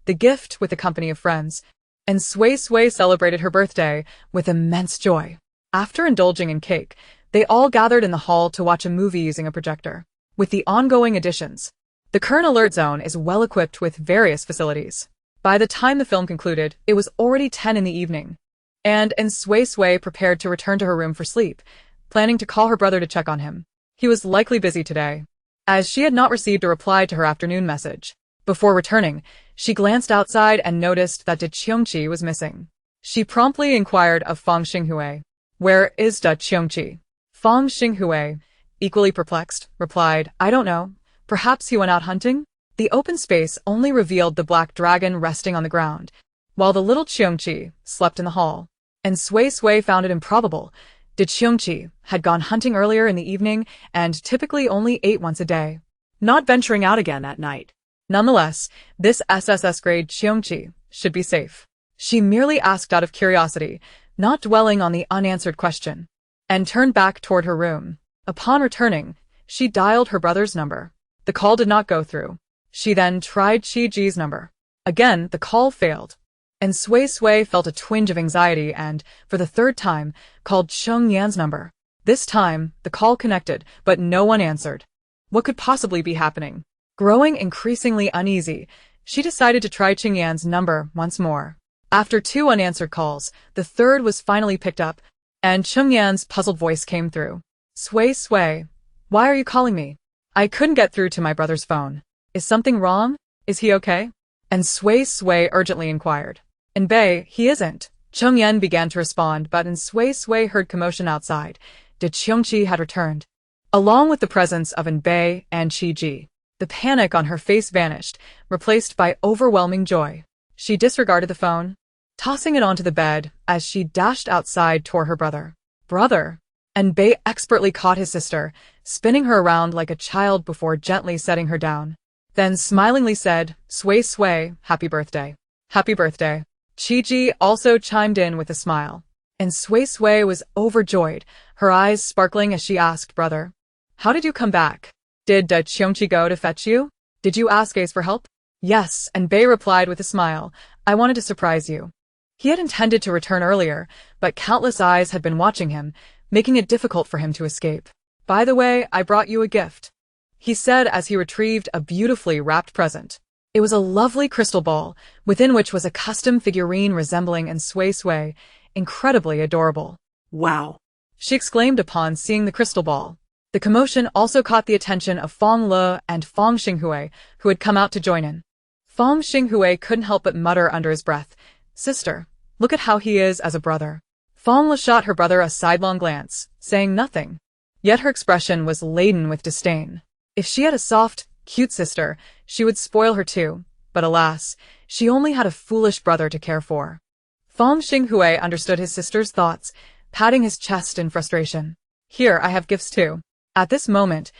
The Gift with the Company of Friends, and Suisui celebrated her birthday with immense joy. After indulging in cake, they all gathered in the hall to watch a movie using a projector. With the ongoing additions, the current alert zone is well equipped with various facilities. By the time the film concluded, it was already 10 in the evening, and Suisui prepared to return to her room for sleep, planning to call her brother to check on him. He was likely busy today, as she had not received a reply to her afternoon message. Before returning, she glanced outside and noticed that Da Qiongqi was missing. She promptly inquired of Fong Xinghui, "Where is Da Qiongqi?" Fong Xinghui, equally perplexed, replied, "I don't know. Perhaps he went out hunting?" The open space only revealed the black dragon resting on the ground, while the little Qiongqi slept in the hall. And Suisui found it improbable. Da Qiongqi had gone hunting earlier in the evening and typically only ate once a day, not venturing out again at night. Nonetheless, this SSS-grade Qiongqi should be safe. She merely asked out of curiosity, not dwelling on the unanswered question, and turned back toward her room. Upon returning, she dialed her brother's number. The call did not go through. She then tried Chi-Ji's number. Again, the call failed, and Suisui felt a twinge of anxiety and, for the 3rd time, called Qingyan's number. This time, the call connected, but no one answered. What could possibly be happening? Growing increasingly uneasy, she decided to try Qingyan's number once more. After 2 unanswered calls, the 3rd was finally picked up, and Qingyan's puzzled voice came through. "Suisui, why are you calling me? I couldn't get through to my brother's phone. Is something wrong? Is he okay?" And Suisui urgently inquired. "In Bei, he isn't." Qingyan began to respond, but Suisui heard commotion outside. Da Qiongqi had returned, along with the presence of Bei and Chi-Ji. The panic on her face vanished, replaced by overwhelming joy. She disregarded the phone, tossing it onto the bed as she dashed outside toward her brother. "Brother!" And Bei expertly caught his sister, spinning her around like a child before gently setting her down. then smilingly said, "Sway Sway, happy birthday." Happy birthday. Chi-Ji also chimed in with a smile. And Sway Sway was overjoyed, her eyes sparkling as she asked, "Brother, how did you come back? Did Cheongchi go to fetch you? Did you ask Ace for help?" "Yes," and Bei replied with a smile. "I wanted to surprise you." He had intended to return earlier, but countless eyes had been watching him, making it difficult for him to escape. "By the way, I brought you a gift," he said as he retrieved a beautifully wrapped present. It was a lovely crystal ball, within which was a custom figurine resembling and Sway Sway, incredibly adorable. Wow. She exclaimed upon seeing the crystal ball. The commotion also caught the attention of Fonglow and Fong Xinghui, who had come out to join in. Fong Xinghui couldn't help but mutter under his breath, "Sister, look at how he is as a brother." Fonglow shot her brother a sidelong glance, saying nothing. Yet her expression was laden with disdain. If she had a soft, cute sister, she would spoil her too, but alas, she only had a foolish brother to care for. Fong Xinghui understood his sister's thoughts, patting his chest in frustration. "Here, I have gifts too." At this moment,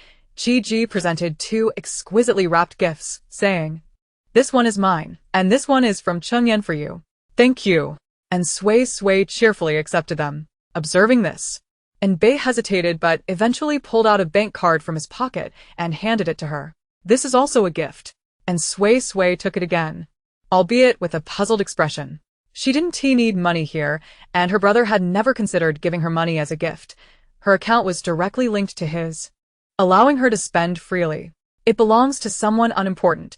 Chi-Ji presented 2 exquisitely wrapped gifts, saying, "This one is mine, and this one is from Chunyan for you." "Thank you." And Sway Sway cheerfully accepted them. Observing this, and Bei hesitated but eventually pulled out a bank card from his pocket and handed it to her. "This is also a gift." And Sway Sway took it again, albeit with a puzzled expression. She didn't need money here, and her brother had never considered giving her money as a gift. Her account was directly linked to his, allowing her to spend freely. "It belongs to someone unimportant.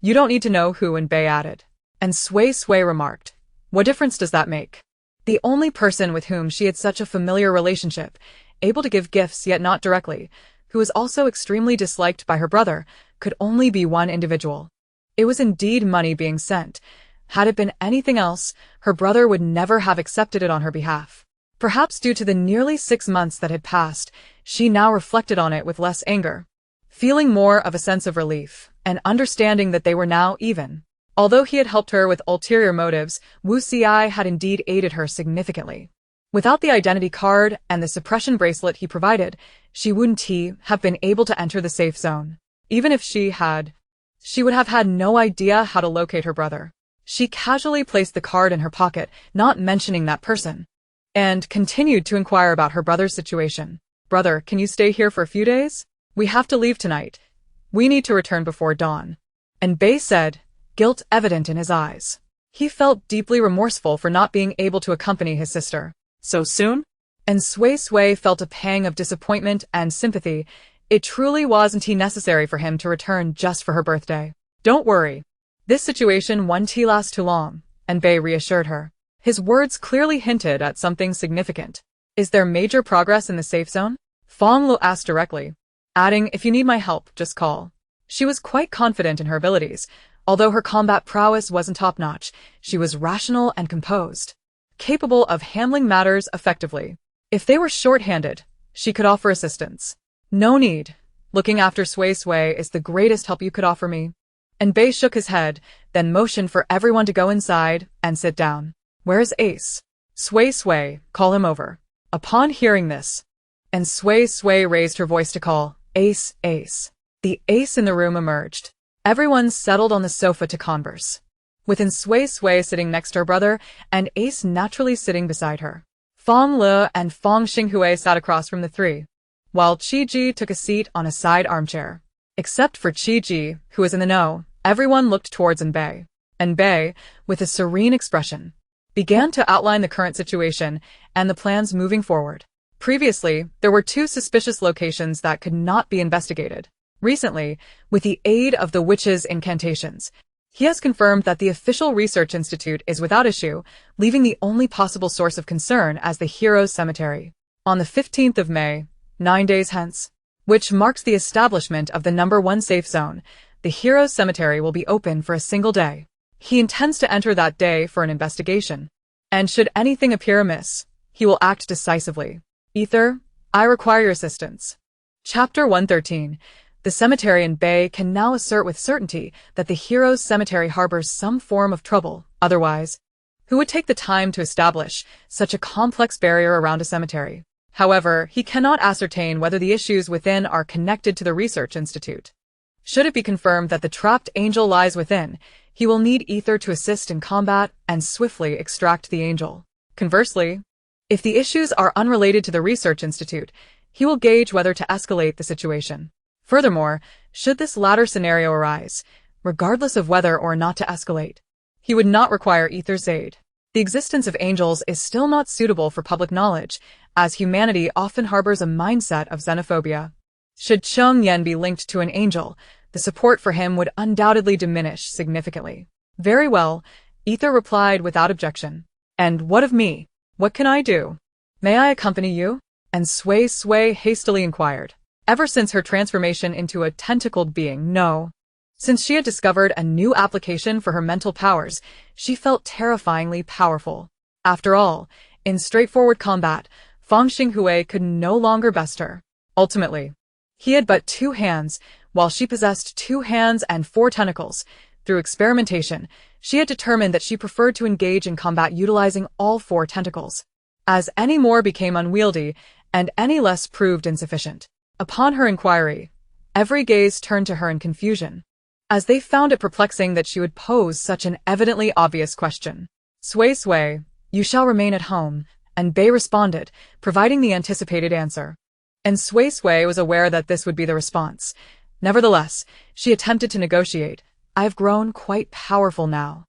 You don't need to know who," and Bei added. And Sway Sway remarked, "What difference does that make?" The only person with whom she had such a familiar relationship, able to give gifts yet not directly, who was also extremely disliked by her brother, could only be one individual. It was indeed money being sent. Had it been anything else, her brother would never have accepted it on her behalf. Perhaps due to the nearly 6 months that had passed, she now reflected on it with less anger, feeling more of a sense of relief, and understanding that they were now even. Although he had helped her with ulterior motives, Wu Xi had indeed aided her significantly. Without the identity card and the suppression bracelet he provided, she wouldn't have been able to enter the safe zone. Even if she would have had no idea how to locate her brother. She casually placed the card in her pocket, not mentioning that person, and continued to inquire about her brother's situation. "Brother, can you stay here for a few days? We have to leave tonight. We need to return before dawn." And Bei said, guilt evident in his eyes. He felt deeply remorseful for not being able to accompany his sister. So soon? And Sway Sway felt a pang of disappointment and sympathy. It truly wasn't necessary for him to return just for her birthday. "Don't worry. This situation won't last too long," and Bei reassured her. His words clearly hinted at something significant. "Is there major progress in the safe zone?" Fonglow asked directly, adding, "If you need my help, just call." She was quite confident in her abilities. Although her combat prowess wasn't top-notch, she was rational and composed, capable of handling matters effectively. If they were short-handed, she could offer assistance. "No need. Looking after Sway Sway is the greatest help you could offer me." And Bei shook his head, then motioned for everyone to go inside and sit down. "Where's Ace?" "Sway Sway, call him over." Upon hearing this, and Sway Sway raised her voice to call, "Ace, Ace." The ace in the room emerged. Everyone settled on the sofa to converse, with Sway Sway sitting next to her brother and Ace naturally sitting beside her. Fonglow and Fong Xinghui sat across from the three, while Chi-Ji took a seat on a side armchair. Except for Chi-Ji, who was in the know, everyone looked towards Bei. And Bei, with a serene expression, began to outline the current situation and the plans moving forward. Previously, there were 2 suspicious locations that could not be investigated. Recently, with the aid of the witch's incantations, he has confirmed that the official research institute is without issue, leaving the only possible source of concern as the Heroes' Cemetery. On the 15th of May, 9 days hence, which marks the establishment of the number 1 safe zone, the Heroes' Cemetery will be open for a single day. He intends to enter that day for an investigation. And should anything appear amiss, he will act decisively. Ether, I require your assistance. Chapter 113. The cemetery in Bei can now assert with certainty that the Heroes' Cemetery harbors some form of trouble. Otherwise, who would take the time to establish such a complex barrier around a cemetery? However, he cannot ascertain whether the issues within are connected to the research institute. Should it be confirmed that the trapped angel lies within, he will need Ether to assist in combat and swiftly extract the angel. Conversely, if the issues are unrelated to the research institute, he will gauge whether to escalate the situation. Furthermore, should this latter scenario arise, regardless of whether or not to escalate, he would not require Ether's aid. The existence of angels is still not suitable for public knowledge, as humanity often harbors a mindset of xenophobia. Should Cheng Yen be linked to an angel, the support for him would undoubtedly diminish significantly. Very well, Ether replied without objection. And what of me? What can I do? May I accompany you? And Suisui hastily inquired. Ever since her transformation into a tentacled being, no. Since she had discovered a new application for her mental powers, she felt terrifyingly powerful. After all, in straightforward combat, Fong Xinghui could no longer best her. Ultimately, he had but 2 hands, while she possessed 2 hands and 4 tentacles. Through experimentation, she had determined that she preferred to engage in combat utilizing all 4 tentacles. As any more became unwieldy, and any less proved insufficient. Upon her inquiry, every gaze turned to her in confusion, as they found it perplexing that she would pose such an evidently obvious question. Suisui, you shall remain at home, and Bei responded, providing the anticipated answer. And Suisui was aware that this would be the response. Nevertheless, she attempted to negotiate. I have grown quite powerful now.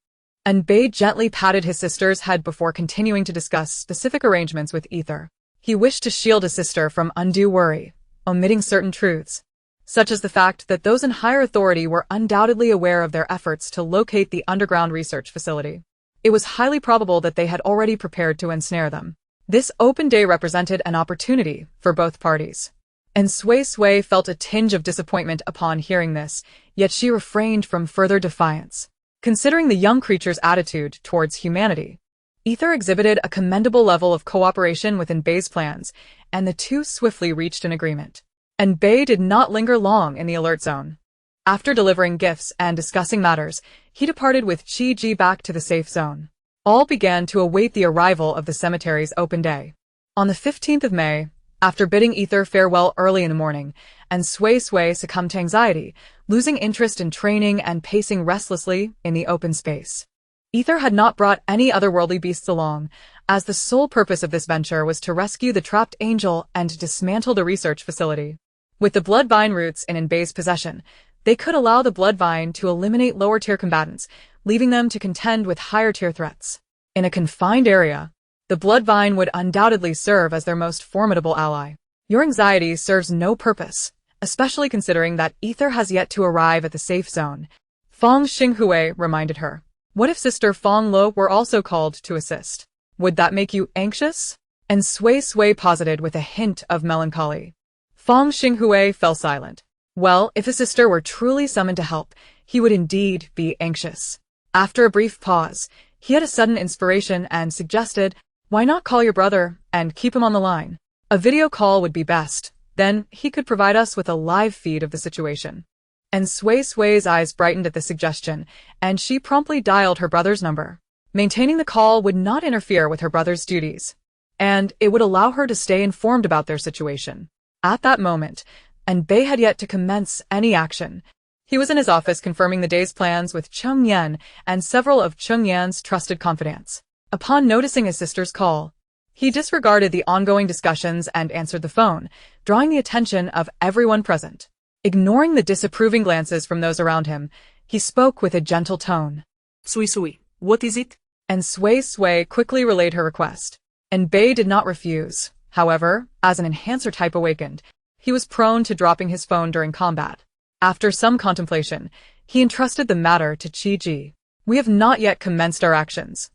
And Bei gently patted his sister's head before continuing to discuss specific arrangements with Ether. He wished to shield his sister from undue worry, omitting certain truths, such as the fact that those in higher authority were undoubtedly aware of their efforts to locate the underground research facility. It was highly probable that they had already prepared to ensnare them. This open day represented an opportunity for both parties. And Suisui felt a tinge of disappointment upon hearing this, yet she refrained from further defiance. Considering the young creature's attitude towards humanity, Ether exhibited a commendable level of cooperation within Bei's plans, and the two swiftly reached an agreement. And Bei did not linger long in the alert zone. After delivering gifts and discussing matters, he departed with Chi-Ji back to the safe zone. All began to await the arrival of the cemetery's open day. On the 15th of May, after bidding Ether farewell early in the morning, and Suisui succumbed to anxiety, losing interest in training and pacing restlessly in the open space. Ether had not brought any otherworldly beasts along, as the sole purpose of this venture was to rescue the trapped angel and dismantle the research facility. With the bloodvine roots in Bei's possession, they could allow the bloodvine to eliminate lower-tier combatants, leaving them to contend with higher-tier threats. In a confined area, the bloodvine would undoubtedly serve as their most formidable ally. Your anxiety serves no purpose, especially considering that Ether has yet to arrive at the safe zone. Fong Xinghui reminded her. What if Sister Fonglow were also called to assist? Would that make you anxious? And Suisui posited with a hint of melancholy. Fong Xinghui fell silent. Well, if his sister were truly summoned to help, he would indeed be anxious. After a brief pause, he had a sudden inspiration and suggested, why not call your brother and keep him on the line? A video call would be best. Then he could provide us with a live feed of the situation. And Suisui's eyes brightened at the suggestion, and she promptly dialed her brother's number. Maintaining the call would not interfere with her brother's duties, and it would allow her to stay informed about their situation. At that moment, and Bei had yet to commence any action. He was in his office confirming the day's plans with Cheng Yan and several of Cheng Yan's trusted confidants. Upon noticing his sister's call, he disregarded the ongoing discussions and answered the phone, drawing the attention of everyone present. Ignoring the disapproving glances from those around him, he spoke with a gentle tone. Suisui, what is it? And Suisui quickly relayed her request. And Bei did not refuse. However, as an enhancer type awakened, he was prone to dropping his phone during combat. After some contemplation, he entrusted the matter to Chi-Ji. We have not yet commenced our actions.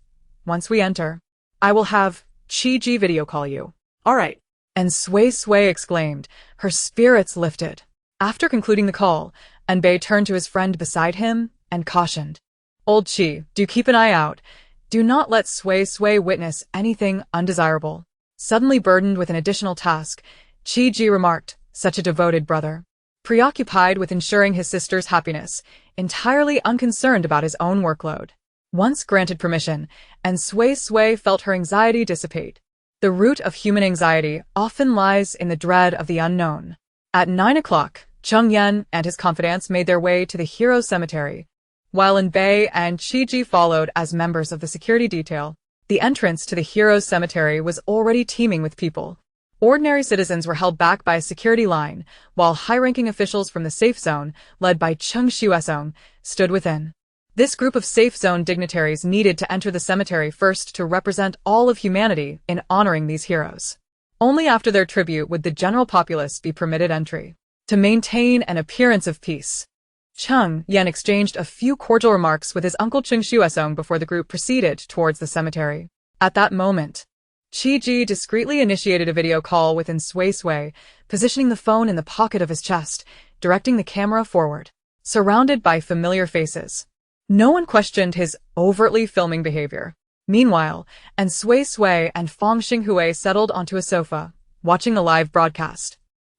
Once we enter, I will have Chi-Ji video call you. All right. And Suisui exclaimed, her spirits lifted. After concluding the call, Bei turned to his friend beside him and cautioned. Old Chi, do keep an eye out. Do not let Suisui witness anything undesirable. Suddenly burdened with an additional task, Chi-Ji remarked, such a devoted brother. Preoccupied with ensuring his sister's happiness, entirely unconcerned about his own workload. Once granted permission, and Suisui felt her anxiety dissipate. The root of human anxiety often lies in the dread of the unknown. At 9 o'clock, Cheng Yan and his confidants made their way to the hero's cemetery, while Bei and Qi followed as members of the security detail. The entrance to the hero's cemetery was already teeming with people. Ordinary citizens were held back by a security line, while high-ranking officials from the safe zone, led by Cheng Xuesong, stood within. This group of safe zone dignitaries needed to enter the cemetery first to represent all of humanity in honoring these heroes. Only after their tribute would the general populace be permitted entry. To maintain an appearance of peace, Cheng Yan exchanged a few cordial remarks with his uncle Cheng Xuesong before the group proceeded towards the cemetery. At that moment, Qi discreetly initiated a video call with Suisui, positioning the phone in the pocket of his chest, directing the camera forward. Surrounded by familiar faces, no one questioned his overtly filming behavior. Meanwhile, Suisui and Fong Xinghui settled onto a sofa, watching the live broadcast,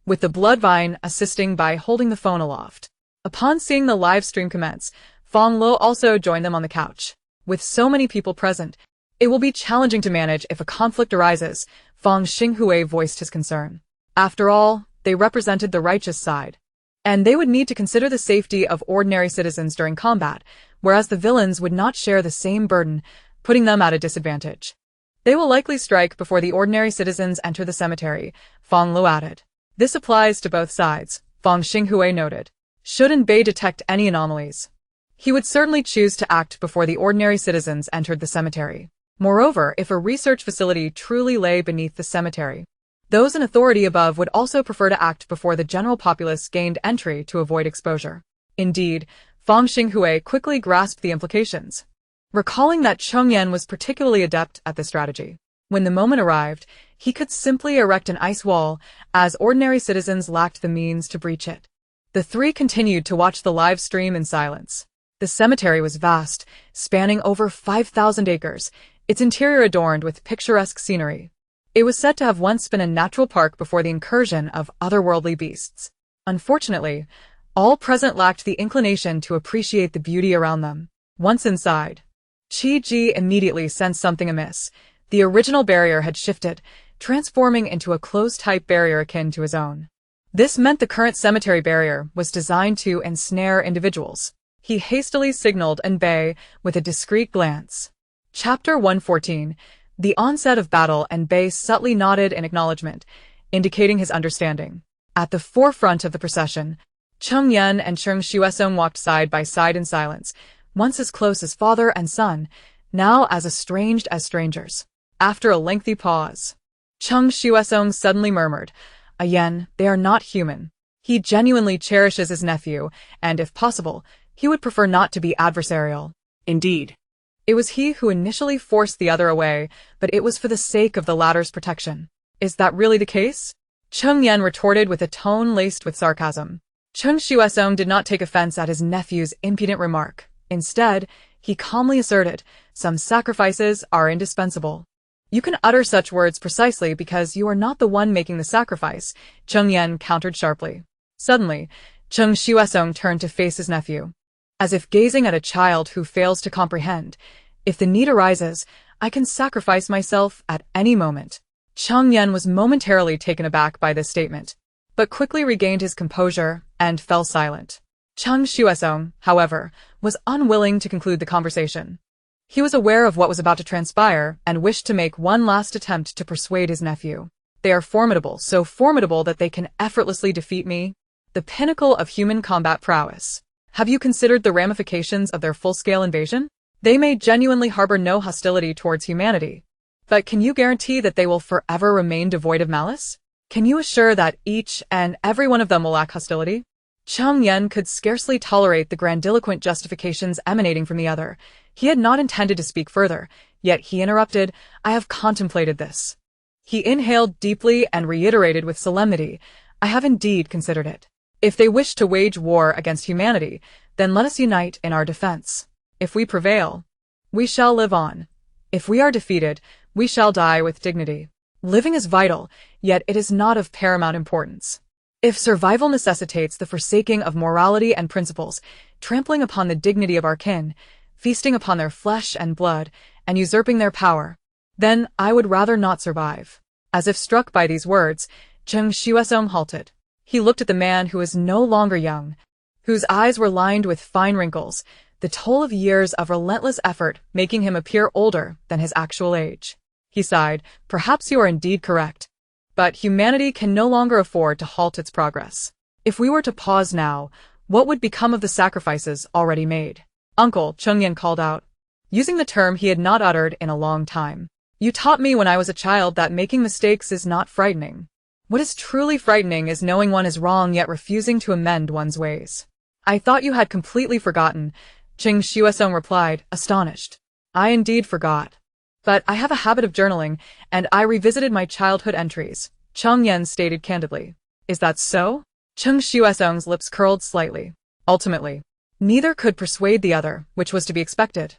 with the Bloodvine assisting by holding the phone aloft. Upon seeing the live stream commence, Fonglow also joined them on the couch. With so many people present, it will be challenging to manage if a conflict arises, Fong Xinghui voiced his concern. After all, they represented the righteous side, and they would need to consider the safety of ordinary citizens during combat, whereas the villains would not share the same burden, putting them at a disadvantage. They will likely strike before the ordinary citizens enter the cemetery, Fonglow added. This applies to both sides, Fong Xinghui noted. Should Bei detect any anomalies, he would certainly choose to act before the ordinary citizens entered the cemetery. Moreover, if a research facility truly lay beneath the cemetery, those in authority above would also prefer to act before the general populace gained entry to avoid exposure. Indeed, Fong Xinghui quickly grasped the implications, recalling that Cheng Yan was particularly adept at this strategy. When the moment arrived, he could simply erect an ice wall, as ordinary citizens lacked the means to breach it. The three continued to watch the live stream in silence. The cemetery was vast, spanning over 5,000 acres, its interior adorned with picturesque scenery. It was said to have once been a natural park before the incursion of otherworldly beasts. Unfortunately, all present lacked the inclination to appreciate the beauty around them. Once inside, Qi immediately sensed something amiss. The original barrier had shifted, transforming into a closed-type barrier akin to his own. This meant the current cemetery barrier was designed to ensnare individuals. He hastily signaled Bei with a discreet glance. Chapter 114. The onset of battle. Bei subtly nodded in acknowledgement, indicating his understanding. At the forefront of the procession, Cheng Yan and Cheng Xuesong walked side by side in silence, once as close as father and son, now as estranged as strangers. After a lengthy pause, Cheng Xuesong suddenly murmured, "Yan, they are not human." He genuinely cherishes his nephew, and if possible, he would prefer not to be adversarial. Indeed, it was he who initially forced the other away, but it was for the sake of the latter's protection. Is that really the case? Cheng Yan retorted with a tone laced with sarcasm. Cheng Xuesong did not take offense at his nephew's impudent remark. Instead, he calmly asserted, "Some sacrifices are indispensable." "You can utter such words precisely because you are not the one making the sacrifice," Cheng Yan countered sharply. Suddenly, Cheng Xuesong turned to face his nephew, as if gazing at a child who fails to comprehend. "If the need arises, I can sacrifice myself at any moment." Cheng Yan was momentarily taken aback by this statement, but quickly regained his composure and fell silent. Cheng Xuesong, however, was unwilling to conclude the conversation. He was aware of what was about to transpire and wished to make one last attempt to persuade his nephew. "They are formidable, so formidable that they can effortlessly defeat me. The pinnacle of human combat prowess. Have you considered the ramifications of their full-scale invasion? They may genuinely harbor no hostility towards humanity, but can you guarantee that they will forever remain devoid of malice? Can you assure that each and every one of them will lack hostility?" Cheng Yan could scarcely tolerate the grandiloquent justifications emanating from the other. He had not intended to speak further, yet he interrupted, "I have contemplated this." He inhaled deeply and reiterated with solemnity, "I have indeed considered it. If they wish to wage war against humanity, then let us unite in our defense. If we prevail, we shall live on. If we are defeated, we shall die with dignity. Living is vital, yet it is not of paramount importance. If survival necessitates the forsaking of morality and principles, trampling upon the dignity of our kin, feasting upon their flesh and blood, and usurping their power, then I would rather not survive." As if struck by these words, Cheng Xuesong halted. He looked at the man who was no longer young, whose eyes were lined with fine wrinkles, the toll of years of relentless effort making him appear older than his actual age. He sighed, perhaps you are indeed correct. But humanity can no longer afford to halt its progress. If we were to pause now, what would become of the sacrifices already made? Uncle, Chengyan called out, using the term he had not uttered in a long time. You taught me when I was a child that making mistakes is not frightening. What is truly frightening is knowing one is wrong yet refusing to amend one's ways. I thought you had completely forgotten, Qing Xuesong replied, astonished. I indeed forgot. But I have a habit of journaling, and I revisited my childhood entries, Cheng Yan stated candidly. Is that so? Qing Xuesong's lips curled slightly. Ultimately, neither could persuade the other, which was to be expected.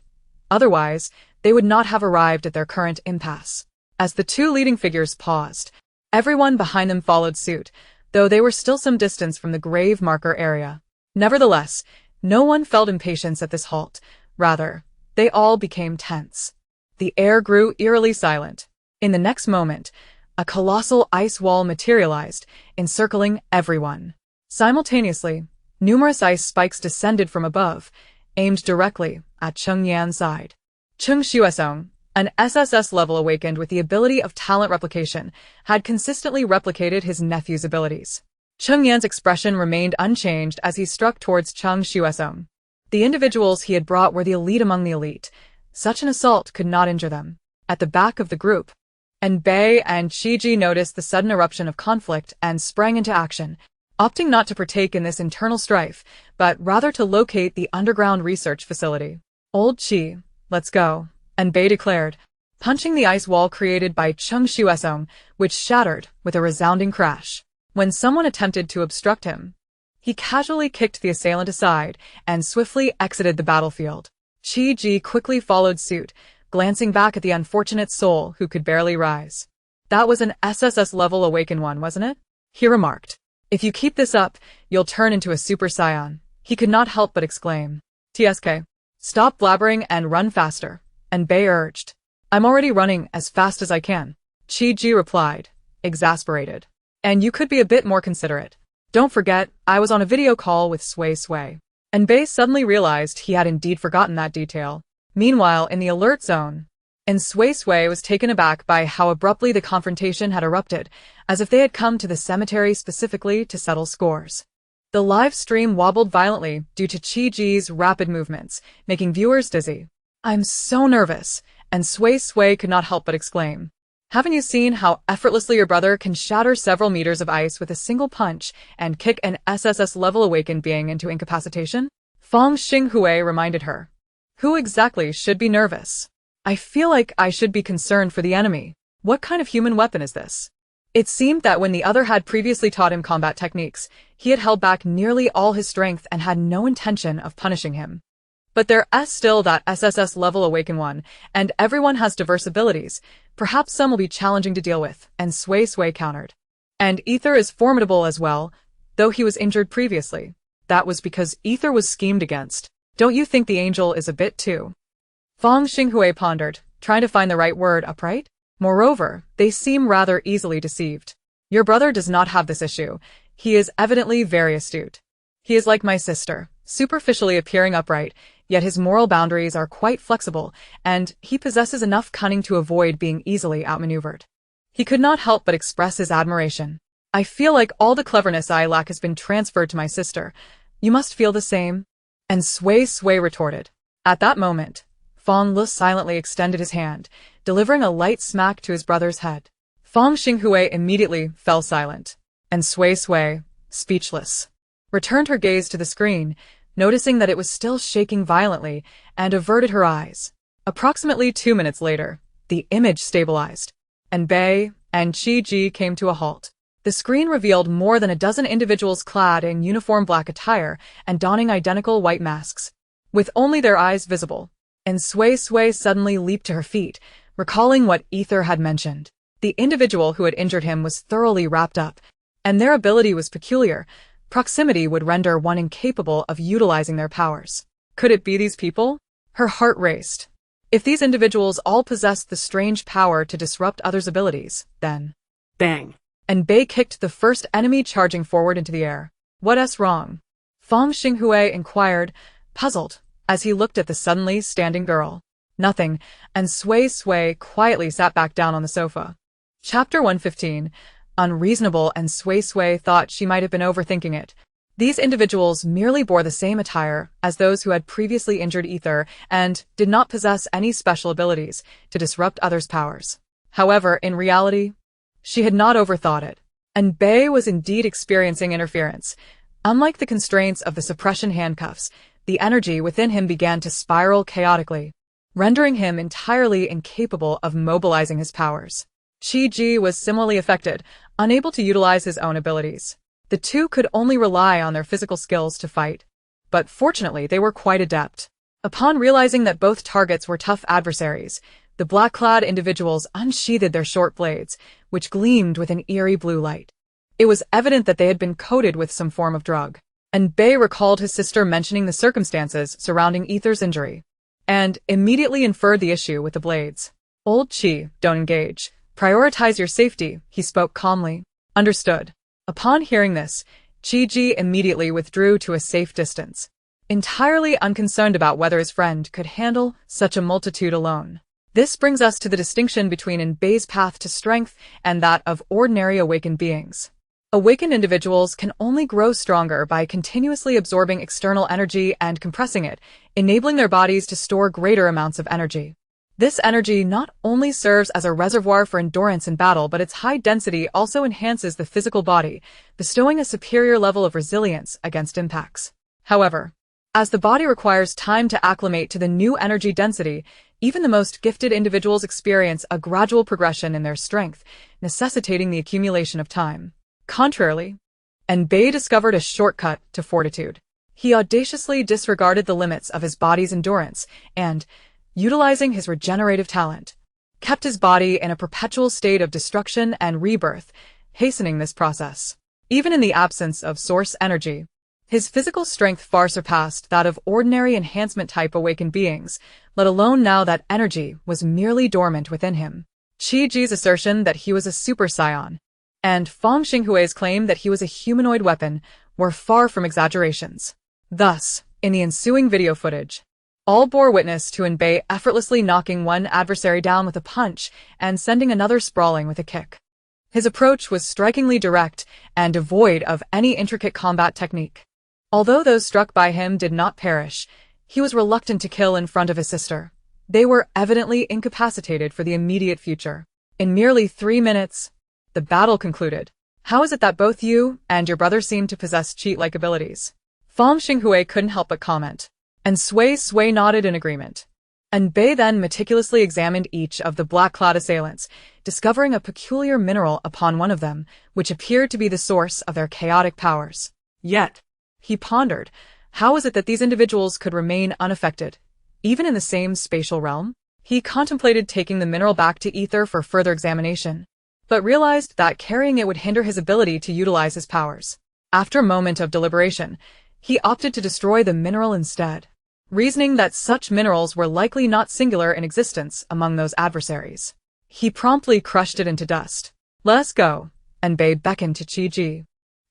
Otherwise, they would not have arrived at their current impasse. As the two leading figures paused, everyone behind them followed suit, though they were still some distance from the grave marker area. Nevertheless, no one felt impatience at this halt. Rather, they all became tense. The air grew eerily silent. In the next moment, a colossal ice wall materialized, encircling everyone. Simultaneously, numerous ice spikes descended from above, aimed directly at Cheng Yan's side. Qing Xuesong, an SSS level awakened with the ability of talent replication, had consistently replicated his nephew's abilities. Cheng Yan's expression remained unchanged as he struck towards Qing Xuesong. The individuals he had brought were the elite among the elite. Such an assault could not injure them. At the back of the group, Bei and Qiji noticed the sudden eruption of conflict and sprang into action, opting not to partake in this internal strife, but rather to locate the underground research facility. Old Qi, let's go, Bei declared, punching the ice wall created by Qing Xuesong, which shattered with a resounding crash. When someone attempted to obstruct him, he casually kicked the assailant aside and swiftly exited the battlefield. Qiji quickly followed suit, glancing back at the unfortunate soul who could barely rise. That was an SSS-level awakened one, wasn't it? He remarked. If you keep this up, you'll turn into a Super Saiyan. He could not help but exclaim. TSK. Stop blabbering and run faster, Bei urged. I'm already running as fast as I can, Qiji replied, exasperated. And you could be a bit more considerate. Don't forget, I was on a video call with Suisui. Bei suddenly realized he had indeed forgotten that detail. Meanwhile, in the alert zone, Suisui was taken aback by how abruptly the confrontation had erupted, as if they had come to the cemetery specifically to settle scores. The live stream wobbled violently due to Qiji's rapid movements, making viewers dizzy. I'm so nervous, and Suisui could not help but exclaim. Haven't you seen how effortlessly your brother can shatter several meters of ice with a single punch and kick an SSS-level awakened being into incapacitation? Fong Xinghui reminded her. Who exactly should be nervous? I feel like I should be concerned for the enemy. What kind of human weapon is this? It seemed that when the other had previously taught him combat techniques, he had held back nearly all his strength and had no intention of punishing him. But there is still that SSS-level awakened one, and everyone has diverse abilities. Perhaps some will be challenging to deal with, and Suisui countered. And Ether is formidable as well, though he was injured previously. That was because Ether was schemed against. Don't you think the angel is a bit too? Fong Xinghui pondered, trying to find the right word, upright? Moreover, they seem rather easily deceived. Your brother does not have this issue. He is evidently very astute. He is like my sister, superficially appearing upright, yet his moral boundaries are quite flexible, and he possesses enough cunning to avoid being easily outmaneuvered. He could not help but express his admiration. I feel like all the cleverness I lack has been transferred to my sister. You must feel the same. And Suisui retorted. At that moment, Fong Lu silently extended his hand, delivering a light smack to his brother's head. Fong Xinghui immediately fell silent, and Suisui, speechless, returned her gaze to the screen, noticing that it was still shaking violently, and averted her eyes. Approximately 2 minutes later, the image stabilized, and Bei and Qiji came to a halt. The screen revealed more than a dozen individuals clad in uniform black attire and donning identical white masks, with only their eyes visible. And Suisui suddenly leaped to her feet, recalling what Ether had mentioned. The individual who had injured him was thoroughly wrapped up, and their ability was peculiar. Proximity would render one incapable of utilizing their powers. Could it be these people? Her heart raced. If these individuals all possessed the strange power to disrupt others' abilities, then... Bang! and Bei kicked the first enemy charging forward into the air. What's wrong? Fong Xinghui inquired, puzzled, as he looked at the suddenly standing girl. Nothing, and Suisui quietly sat back down on the sofa. Chapter 115. Unreasonable, and Suisui thought she might have been overthinking it. These individuals merely bore the same attire as those who had previously injured Ether and did not possess any special abilities to disrupt others' powers. However, in reality, she had not overthought it, and Bei was indeed experiencing interference. Unlike the constraints of the suppression handcuffs, the energy within him began to spiral chaotically, rendering him entirely incapable of mobilizing his powers. Qi Ji was similarly affected, unable to utilize his own abilities. The two could only rely on their physical skills to fight, but fortunately they were quite adept. Upon realizing that both targets were tough adversaries, the black-clad individuals unsheathed their short blades, which gleamed with an eerie blue light. It was evident that they had been coated with some form of drug, and Bei recalled his sister mentioning the circumstances surrounding Ether's injury, and immediately inferred the issue with the blades. Old Qi, don't engage. Prioritize your safety, he spoke calmly. Understood. Upon hearing this, Qi Ji immediately withdrew to a safe distance, entirely unconcerned about whether his friend could handle such a multitude alone. This brings us to the distinction between Bei's path to strength and that of ordinary awakened beings. Awakened individuals can only grow stronger by continuously absorbing external energy and compressing it, enabling their bodies to store greater amounts of energy. This energy not only serves as a reservoir for endurance in battle, but its high density also enhances the physical body, bestowing a superior level of resilience against impacts. However, as the body requires time to acclimate to the new energy density, even the most gifted individuals experience a gradual progression in their strength, necessitating the accumulation of time. Contrarily, Bei discovered a shortcut to fortitude. He audaciously disregarded the limits of his body's endurance and, utilizing his regenerative talent, kept his body in a perpetual state of destruction and rebirth, hastening this process. Even in the absence of source energy, his physical strength far surpassed that of ordinary enhancement-type awakened beings, let alone now that energy was merely dormant within him. Qi Ji's assertion that he was a super scion, and Fong Xinghui's claim that he was a humanoid weapon, were far from exaggerations. Thus, in the ensuing video footage, all bore witness to Bei effortlessly knocking one adversary down with a punch and sending another sprawling with a kick. His approach was strikingly direct and devoid of any intricate combat technique. Although those struck by him did not perish, he was reluctant to kill in front of his sister. They were evidently incapacitated for the immediate future. In merely 3 minutes, the battle concluded. How is it that both you and your brother seem to possess cheat-like abilities? Fong Xinghui couldn't help but comment, and Suisui nodded in agreement. Bei then meticulously examined each of the black-clad assailants, discovering a peculiar mineral upon one of them, which appeared to be the source of their chaotic powers. Yet, he pondered, how was it that these individuals could remain unaffected, even in the same spatial realm? He contemplated taking the mineral back to Ether for further examination, but realized that carrying it would hinder his ability to utilize his powers. After a moment of deliberation, he opted to destroy the mineral instead, reasoning that such minerals were likely not singular in existence among those adversaries. He promptly crushed it into dust. Let's go, Bei beckoned to Qi Ji,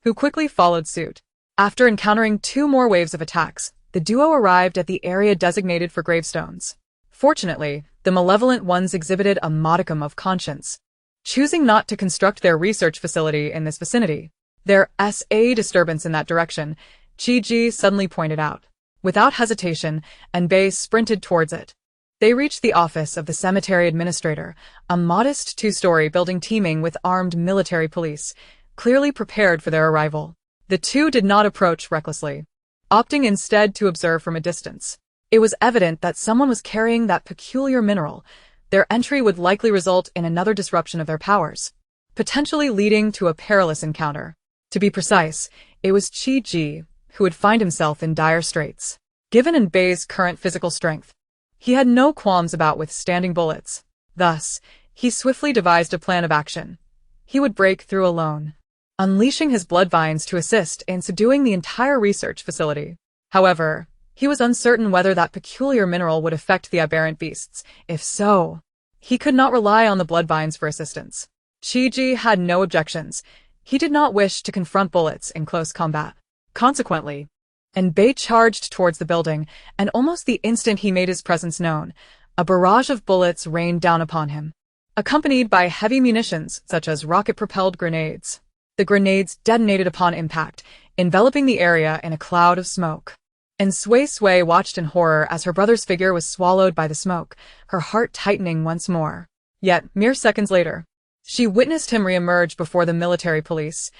who quickly followed suit. After encountering 2 more waves of attacks, the duo arrived at the area designated for gravestones. Fortunately, the malevolent ones exhibited a modicum of conscience, choosing not to construct their research facility in this vicinity. There's a disturbance in that direction, Qi Ji suddenly pointed out. Without hesitation, Bei sprinted towards it. They reached the office of the cemetery administrator, a modest 2-story building teeming with armed military police, clearly prepared for their arrival. The two did not approach recklessly, opting instead to observe from a distance. It was evident that someone was carrying that peculiar mineral. Their entry would likely result in another disruption of their powers, potentially leading to a perilous encounter. To be precise, it was Qi Ji who would find himself in dire straits. Given Bei's current physical strength, he had no qualms about withstanding bullets. Thus, he swiftly devised a plan of action. He would break through alone, unleashing his bloodvines to assist in subduing the entire research facility. However, he was uncertain whether that peculiar mineral would affect the aberrant beasts. If so, he could not rely on the bloodvines for assistance. Chi-Ji had no objections. He did not wish to confront bullets in close combat. Consequently, Bei charged towards the building, and almost the instant he made his presence known, a barrage of bullets rained down upon him, accompanied by heavy munitions such as rocket-propelled grenades. The grenades detonated upon impact, enveloping the area in a cloud of smoke. And Suisui watched in horror as her brother's figure was swallowed by the smoke, her heart tightening once more. Yet, mere seconds later, she witnessed him re-emerge before the military police,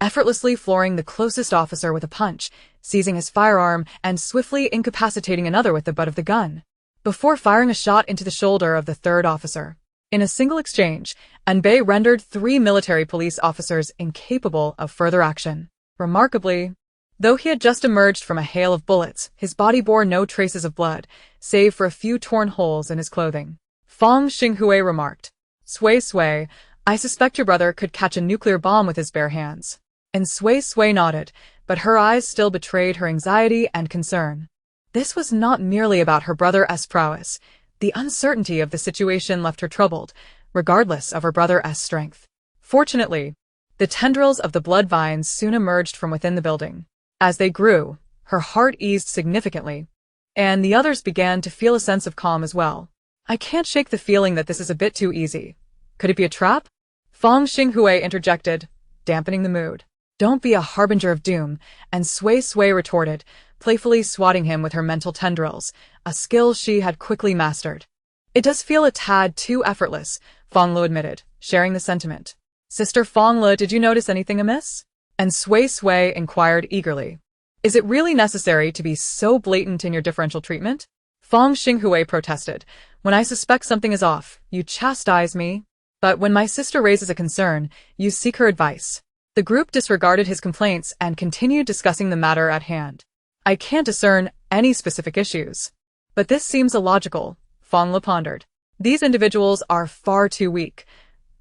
effortlessly flooring the closest officer with a punch, seizing his firearm and swiftly incapacitating another with the butt of the gun, before firing a shot into the shoulder of the third officer. In a single exchange, Bei rendered 3 military police officers incapable of further action. Remarkably, though he had just emerged from a hail of bullets, his body bore no traces of blood, save for a few torn holes in his clothing. Fong Xinghui remarked, Suisui, I suspect your brother could catch a nuclear bomb with his bare hands. And Suisui nodded, but her eyes still betrayed her anxiety and concern. This was not merely about her brother's prowess. The uncertainty of the situation left her troubled, regardless of her brother's strength. Fortunately, the tendrils of the blood vines soon emerged from within the building. As they grew, her heart eased significantly, and the others began to feel a sense of calm as well. I can't shake the feeling that this is a bit too easy. Could it be a trap? Fong Xinghui interjected, dampening the mood. Don't be a harbinger of doom, and Suisui retorted, playfully swatting him with her mental tendrils, a skill she had quickly mastered. It does feel a tad too effortless, Fonglow admitted, sharing the sentiment. Sister Fonglow, did you notice anything amiss? And Suisui inquired eagerly. Is it really necessary to be so blatant in your differential treatment? Fong Xinghui protested. When I suspect something is off, you chastise me. But when my sister raises a concern, you seek her advice. The group disregarded his complaints and continued discussing the matter at hand. I can't discern any specific issues. But this seems illogical, Fonglow pondered. These individuals are far too weak.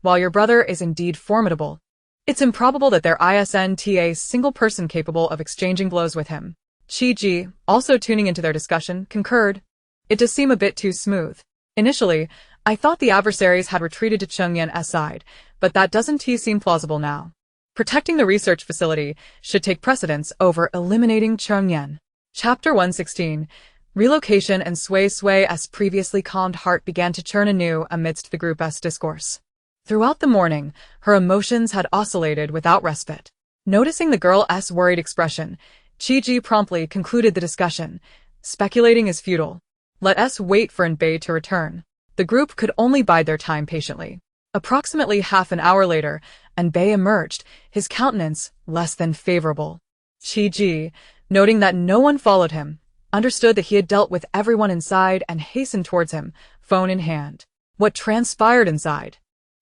While your brother is indeed formidable, it's improbable that there isn't a single person capable of exchanging blows with him. Chi-Ji, also tuning into their discussion, concurred. It does seem a bit too smooth. Initially, I thought the adversaries had retreated to Chengyan's side, but that doesn't seem plausible now. Protecting the research facility should take precedence over eliminating Chengyan. Chapter 116. Relocation and Suisui's previously calmed heart began to churn anew amidst the group's discourse. Throughout the morning, her emotions had oscillated without respite. Noticing the girl's worried expression, Chi-Ji promptly concluded the discussion. Speculating is futile. Let us wait for Bei to return. The group could only bide their time patiently. Approximately half an hour later, Bei emerged, his countenance less than favorable. Chi-Ji, noting that no one followed him, understood that he had dealt with everyone inside and hastened towards him, phone in hand. What transpired inside?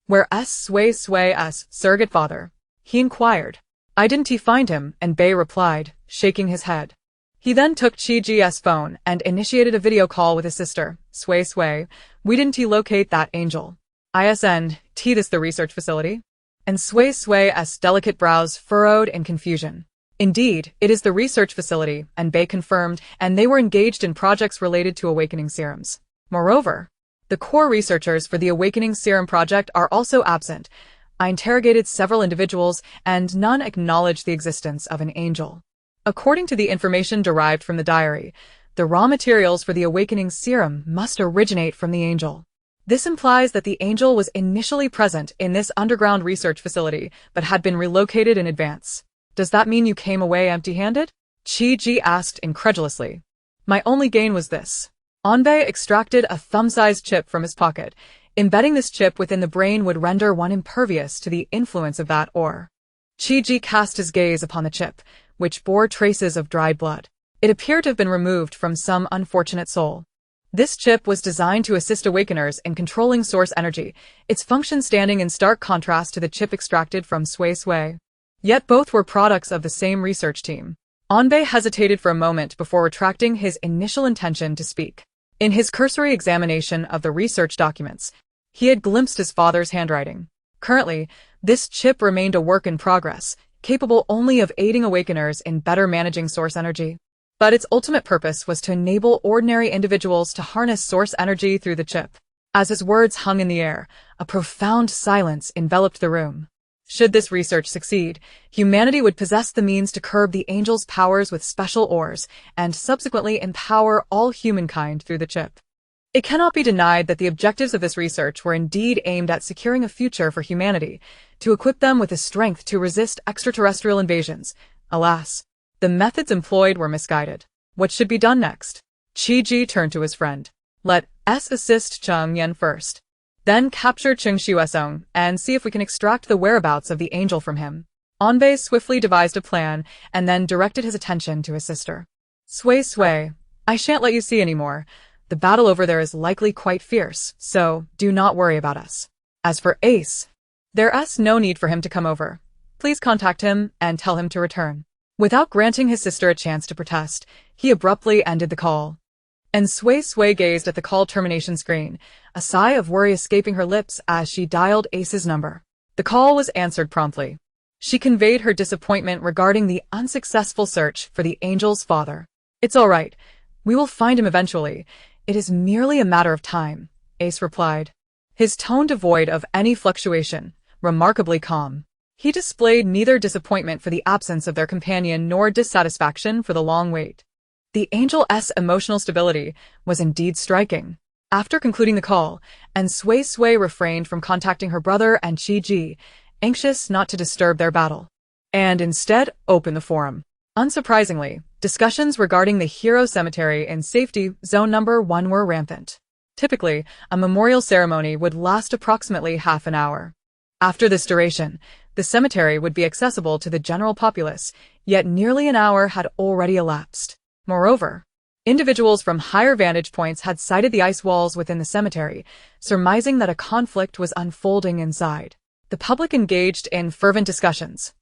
Where's Suisui's surrogate father? He inquired. I didn't find him, Bei replied, shaking his head. He then took Chi-Ji's phone and initiated a video call with his sister, Suisui. We didn't locate that angel. Isn't this the research facility? And Suisui's delicate brows furrowed in confusion. Indeed, it is the research facility, Bei confirmed, and they were engaged in projects related to awakening serums. Moreover, the core researchers for the Awakening Serum project are also absent. I interrogated several individuals, and none acknowledged the existence of an angel. According to the information derived from the diary, the raw materials for the Awakening Serum must originate from the angel. This implies that the angel was initially present in this underground research facility, but had been relocated in advance. Does that mean you came away empty-handed? Chi-Ji asked incredulously. My only gain was this. Bei extracted a thumb-sized chip from his pocket. Embedding this chip within the brain would render one impervious to the influence of that ore. Chi-Ji cast his gaze upon the chip, which bore traces of dried blood. It appeared to have been removed from some unfortunate soul. This chip was designed to assist awakeners in controlling source energy, its function standing in stark contrast to the chip extracted from Suisui. Yet both were products of the same research team. Bei hesitated for a moment before retracting his initial intention to speak. In his cursory examination of the research documents, he had glimpsed his father's handwriting. Currently, this chip remained a work in progress, capable only of aiding awakeners in better managing source energy. But its ultimate purpose was to enable ordinary individuals to harness source energy through the chip. As his words hung in the air, a profound silence enveloped the room. Should this research succeed, humanity would possess the means to curb the angel's powers with special ores, and subsequently empower all humankind through the chip. It cannot be denied that the objectives of this research were indeed aimed at securing a future for humanity, to equip them with the strength to resist extraterrestrial invasions. Alas, the methods employed were misguided. What should be done next? Qi turned to his friend. Let us assist Cheng Yan first. Then capture Cheng Xuesong and see if we can extract the whereabouts of the angel from him. Anbei swiftly devised a plan and then directed his attention to his sister. Suisui, I shan't let you see anymore. The battle over there is likely quite fierce, so do not worry about us. As for Ace, there's no need for him to come over. Please contact him and tell him to return. Without granting his sister a chance to protest, he abruptly ended the call. And Suisui gazed at the call termination screen, a sigh of worry escaping her lips as she dialed Ace's number. The call was answered promptly. She conveyed her disappointment regarding the unsuccessful search for the angel's father. It's all right. We will find him eventually. It is merely a matter of time, Ace replied. His tone devoid of any fluctuation, remarkably calm. He displayed neither disappointment for the absence of their companion nor dissatisfaction for the long wait. The angel's emotional stability was indeed striking. After concluding the call, and Suisui refrained from contacting her brother and Qi, anxious not to disturb their battle, and instead opened the forum. Unsurprisingly, discussions regarding the hero cemetery in safety zone number 1 were rampant. Typically, a memorial ceremony would last approximately half an hour. After this duration, the cemetery would be accessible to the general populace, yet nearly an hour had already elapsed. Moreover, individuals from higher vantage points had sighted the ice walls within the cemetery, surmising that a conflict was unfolding inside. The public engaged in fervent discussions.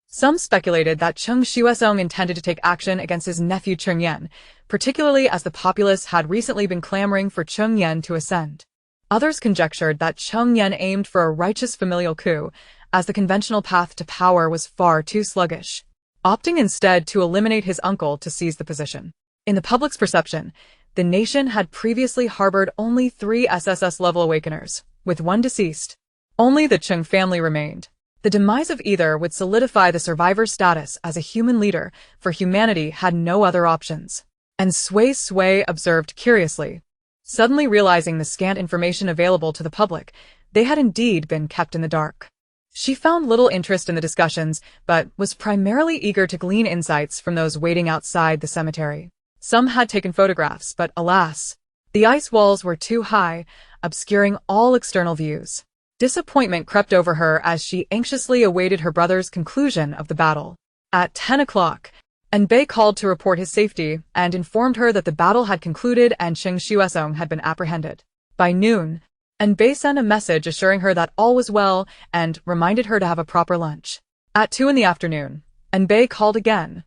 Some speculated that Cheng Xuesong intended to take action against his nephew Cheng Yan, particularly as the populace had recently been clamoring for Cheng Yan to ascend. Others conjectured that Cheng Yan aimed for a righteous familial coup, as the conventional path to power was far too sluggish, opting instead to eliminate his uncle to seize the position. In the public's perception, the nation had previously harbored only 3 SSS-level awakeners, with 1 deceased. Only the Cheng family remained. The demise of either would solidify the survivor's status as a human leader, for humanity had no other options. And Suisui observed curiously. Suddenly realizing the scant information available to the public, they had indeed been kept in the dark. She found little interest in the discussions, but was primarily eager to glean insights from those waiting outside the cemetery. Some had taken photographs, but alas, the ice walls were too high, obscuring all external views. Disappointment crept over her as she anxiously awaited her brother's conclusion of the battle. At 10 o'clock, Anbei called to report his safety and informed her that the battle had concluded and Cheng Xuesong had been apprehended. By noon, Anbei sent a message assuring her that all was well and reminded her to have a proper lunch. At 2 in the afternoon, Anbei called again,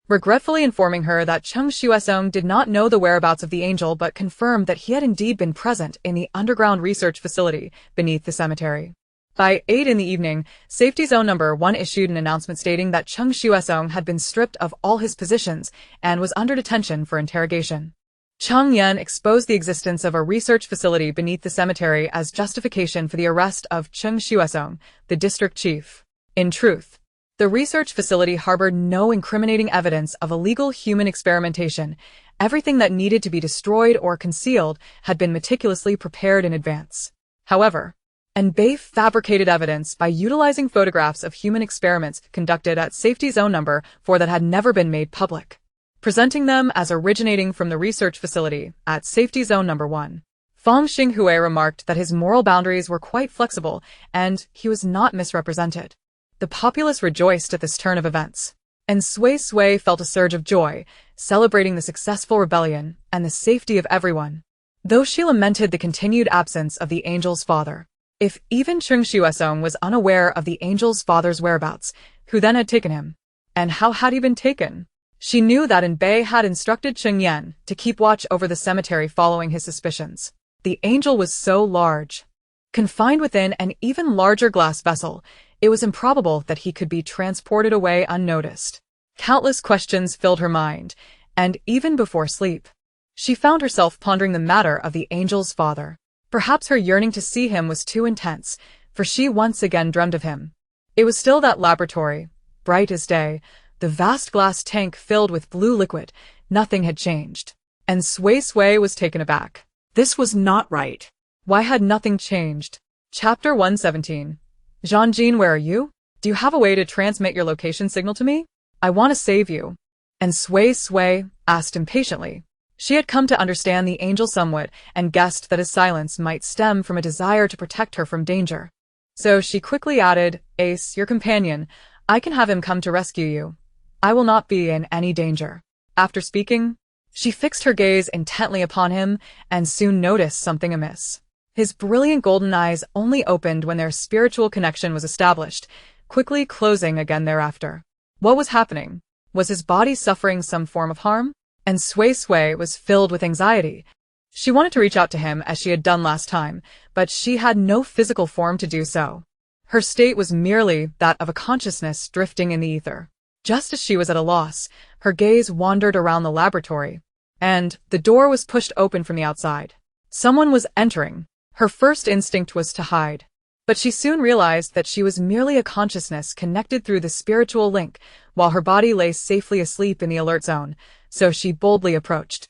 regretfully informing her that Cheng Xuesong did not know the whereabouts of the angel but confirmed that he had indeed been present in the underground research facility beneath the cemetery. By 8 in the evening, Safety Zone Number 1 issued an announcement stating that Cheng Xuesong had been stripped of all his positions and was under detention for interrogation. Cheng Yan exposed the existence of a research facility beneath the cemetery as justification for the arrest of Cheng Xuesong, the district chief. In truth, the research facility harbored no incriminating evidence of illegal human experimentation. Everything that needed to be destroyed or concealed had been meticulously prepared in advance. However, Anbei fabricated evidence by utilizing photographs of human experiments conducted at Safety Zone Number 4 that had never been made public, presenting them as originating from the research facility at Safety Zone Number 1. Fong Xinghui remarked that his moral boundaries were quite flexible and he was not misrepresented. The populace rejoiced at this turn of events, and Suisui felt a surge of joy, celebrating the successful rebellion and the safety of everyone, though she lamented the continued absence of the angel's father. If even Cheng Xuesong was unaware of the angel's father's whereabouts, who then had taken him? And how had he been taken? She knew that Anbei had instructed Cheng Yan to keep watch over the cemetery following his suspicions. The angel was so large. Confined within an even larger glass vessel, it was improbable that he could be transported away unnoticed. Countless questions filled her mind, and even before sleep, she found herself pondering the matter of the angel's father. Perhaps her yearning to see him was too intense, for she once again dreamed of him. It was still that laboratory, bright as day, the vast glass tank filled with blue liquid. Nothing had changed. And Suisui was taken aback. This was not right. Why had nothing changed? Chapter 117. Jean-Jean, where are you? Do you have a way to transmit your location signal to me? I want to save you. And Suisui asked impatiently. She had come to understand the angel somewhat and guessed that his silence might stem from a desire to protect her from danger. So she quickly added, Ace, your companion, I can have him come to rescue you. I will not be in any danger. After speaking, she fixed her gaze intently upon him and soon noticed something amiss. His brilliant golden eyes only opened when their spiritual connection was established, quickly closing again thereafter. What was happening? Was his body suffering some form of harm? And Suisui was filled with anxiety. She wanted to reach out to him as she had done last time, but she had no physical form to do so. Her state was merely that of a consciousness drifting in the ether. Just as she was at a loss, her gaze wandered around the laboratory, and the door was pushed open from the outside. Someone was entering. Her first instinct was to hide, but she soon realized that she was merely a consciousness connected through the spiritual link, while her body lay safely asleep in the alert zone, so she boldly approached.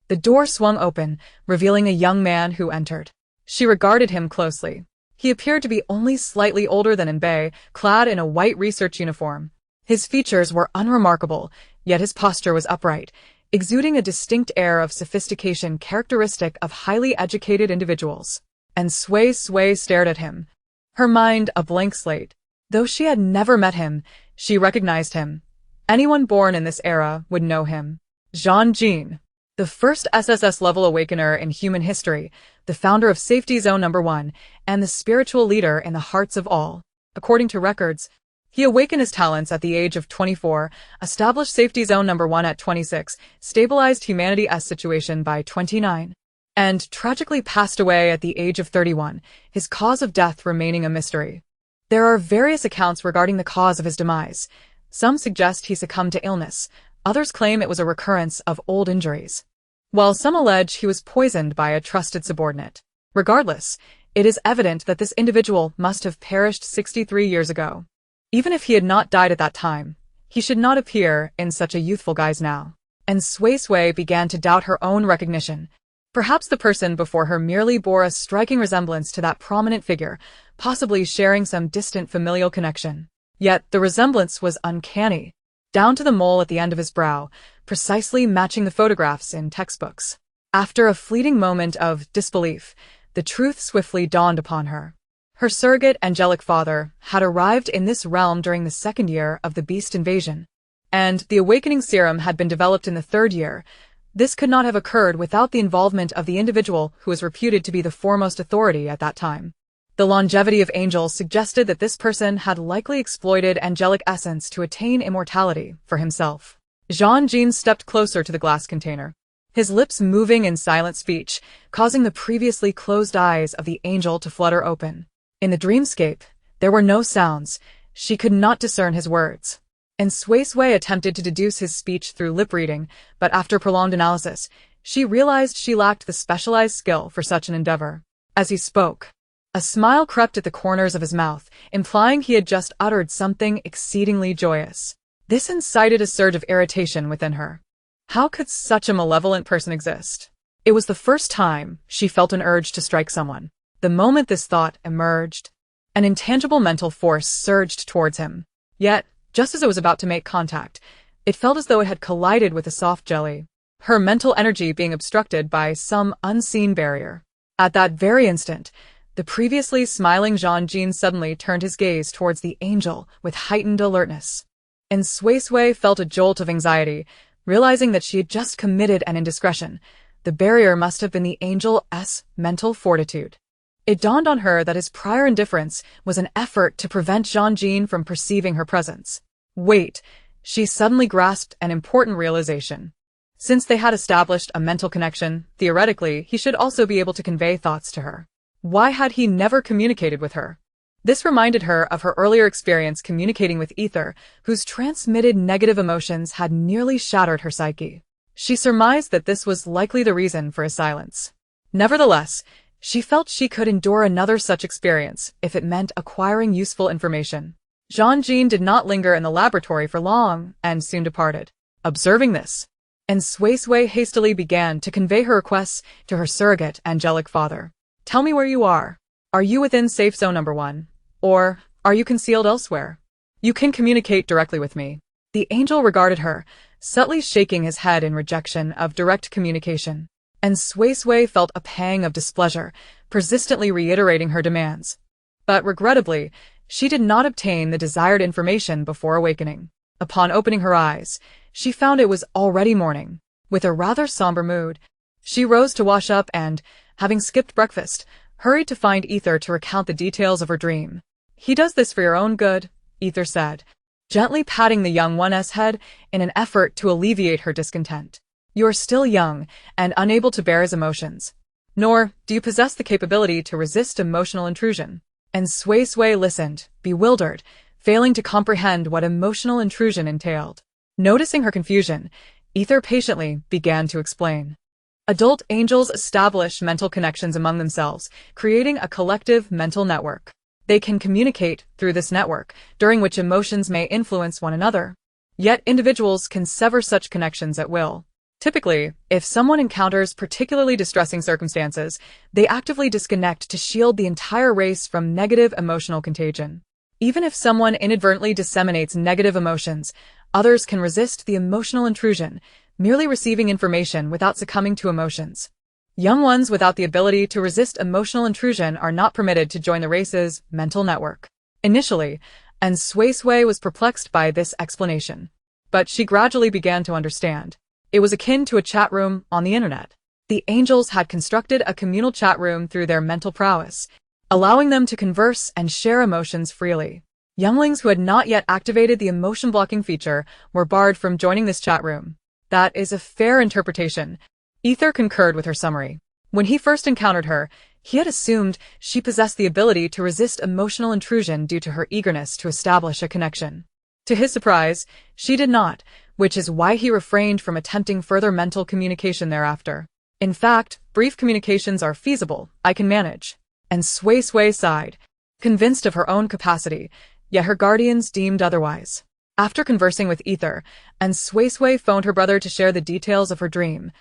The door swung open, revealing a young man who entered. She regarded him closely. He appeared to be only slightly older than Enbei, clad in a white research uniform. His features were unremarkable, yet his posture was upright, exuding a distinct air of sophistication characteristic of highly educated individuals. And Suisui stared at him, her mind a blank slate. Though she had never met him, she recognized him. Anyone born in this era would know him. Jean-Jean, the first SSS-level awakener in human history, the founder of Safety Zone No. 1, and the spiritual leader in the hearts of all. According to records, he awakened his talents at the age of 24, established Safety Zone No. 1 at 26, stabilized humanity's situation by 29, and tragically passed away at the age of 31, his cause of death remaining a mystery. There are various accounts regarding the cause of his demise. Some suggest he succumbed to illness, others claim it was a recurrence of old injuries, while some allege he was poisoned by a trusted subordinate. Regardless, it is evident that this individual must have perished 63 years ago. Even if he had not died at that time, he should not appear in such a youthful guise now. And Suisui began to doubt her own recognition. Perhaps the person before her merely bore a striking resemblance to that prominent figure, possibly sharing some distant familial connection. Yet the resemblance was uncanny, down to the mole at the end of his brow, precisely matching the photographs in textbooks. After a fleeting moment of disbelief, the truth swiftly dawned upon her. Her surrogate angelic father had arrived in this realm during the second year of the beast invasion, and the awakening serum had been developed in the third year. This could not have occurred without the involvement of the individual who was reputed to be the foremost authority at that time. The longevity of angels suggested that this person had likely exploited angelic essence to attain immortality for himself. Jean-Jean stepped closer to the glass container, his lips moving in silent speech, causing the previously closed eyes of the angel to flutter open. In the dreamscape, there were no sounds. She could not discern his words. And Suisui attempted to deduce his speech through lip reading, but after prolonged analysis, she realized she lacked the specialized skill for such an endeavor. As he spoke, a smile crept at the corners of his mouth, implying he had just uttered something exceedingly joyous. This incited a surge of irritation within her. How could such a malevolent person exist? It was the first time she felt an urge to strike someone. The moment this thought emerged, an intangible mental force surged towards him. Yet, just as it was about to make contact, it felt as though it had collided with a soft jelly, her mental energy being obstructed by some unseen barrier. At that very instant, the previously smiling Jean-Jean suddenly turned his gaze towards the angel with heightened alertness. And Suisui felt a jolt of anxiety, realizing that she had just committed an indiscretion. The barrier must have been the angel's mental fortitude. It dawned on her that his prior indifference was an effort to prevent Jean-Jean from perceiving her presence. Wait, she suddenly grasped an important realization. Since they had established a mental connection, theoretically, he should also be able to convey thoughts to her. Why had he never communicated with her? This reminded her of her earlier experience communicating with ether, whose transmitted negative emotions had nearly shattered her psyche. She surmised that this was likely the reason for his silence. Nevertheless, She felt she could endure another such experience if it meant acquiring useful information. Jean-Jean did not linger in the laboratory for long and soon departed. Observing this, and Suisui hastily began to convey her requests to her surrogate angelic father. Tell me where you are. Are you within safe zone number 1? Or are you concealed elsewhere? You can communicate directly with me. The angel regarded her, subtly shaking his head in rejection of direct communication. And Suisui felt a pang of displeasure, persistently reiterating her demands. But regrettably, she did not obtain the desired information before awakening. Upon opening her eyes, she found it was already morning. With a rather somber mood, she rose to wash up and, having skipped breakfast, hurried to find Ether to recount the details of her dream. He does this for your own good, Ether said, gently patting the young one's head in an effort to alleviate her discontent. You are still young and unable to bear his emotions. Nor do you possess the capability to resist emotional intrusion. And Suisui listened, bewildered, failing to comprehend what emotional intrusion entailed. Noticing her confusion, Ether patiently began to explain. Adult angels establish mental connections among themselves, creating a collective mental network. They can communicate through this network, during which emotions may influence one another. Yet individuals can sever such connections at will. Typically, if someone encounters particularly distressing circumstances, they actively disconnect to shield the entire race from negative emotional contagion. Even if someone inadvertently disseminates negative emotions, others can resist the emotional intrusion, merely receiving information without succumbing to emotions. Young ones without the ability to resist emotional intrusion are not permitted to join the race's mental network. Initially, and Suisui was perplexed by this explanation. But she gradually began to understand. It was akin to a chat room on the internet. The angels had constructed a communal chat room through their mental prowess, allowing them to converse and share emotions freely. Younglings who had not yet activated the emotion-blocking feature were barred from joining this chat room. That is a fair interpretation. Ether concurred with her summary. When he first encountered her, he had assumed she possessed the ability to resist emotional intrusion due to her eagerness to establish a connection. To his surprise, she did not, which is why he refrained from attempting further mental communication thereafter. In fact, brief communications are feasible, I can manage. And Suisui sighed, convinced of her own capacity, yet her guardians deemed otherwise. After conversing with Ether, and Suisui phoned her brother to share the details of her dream,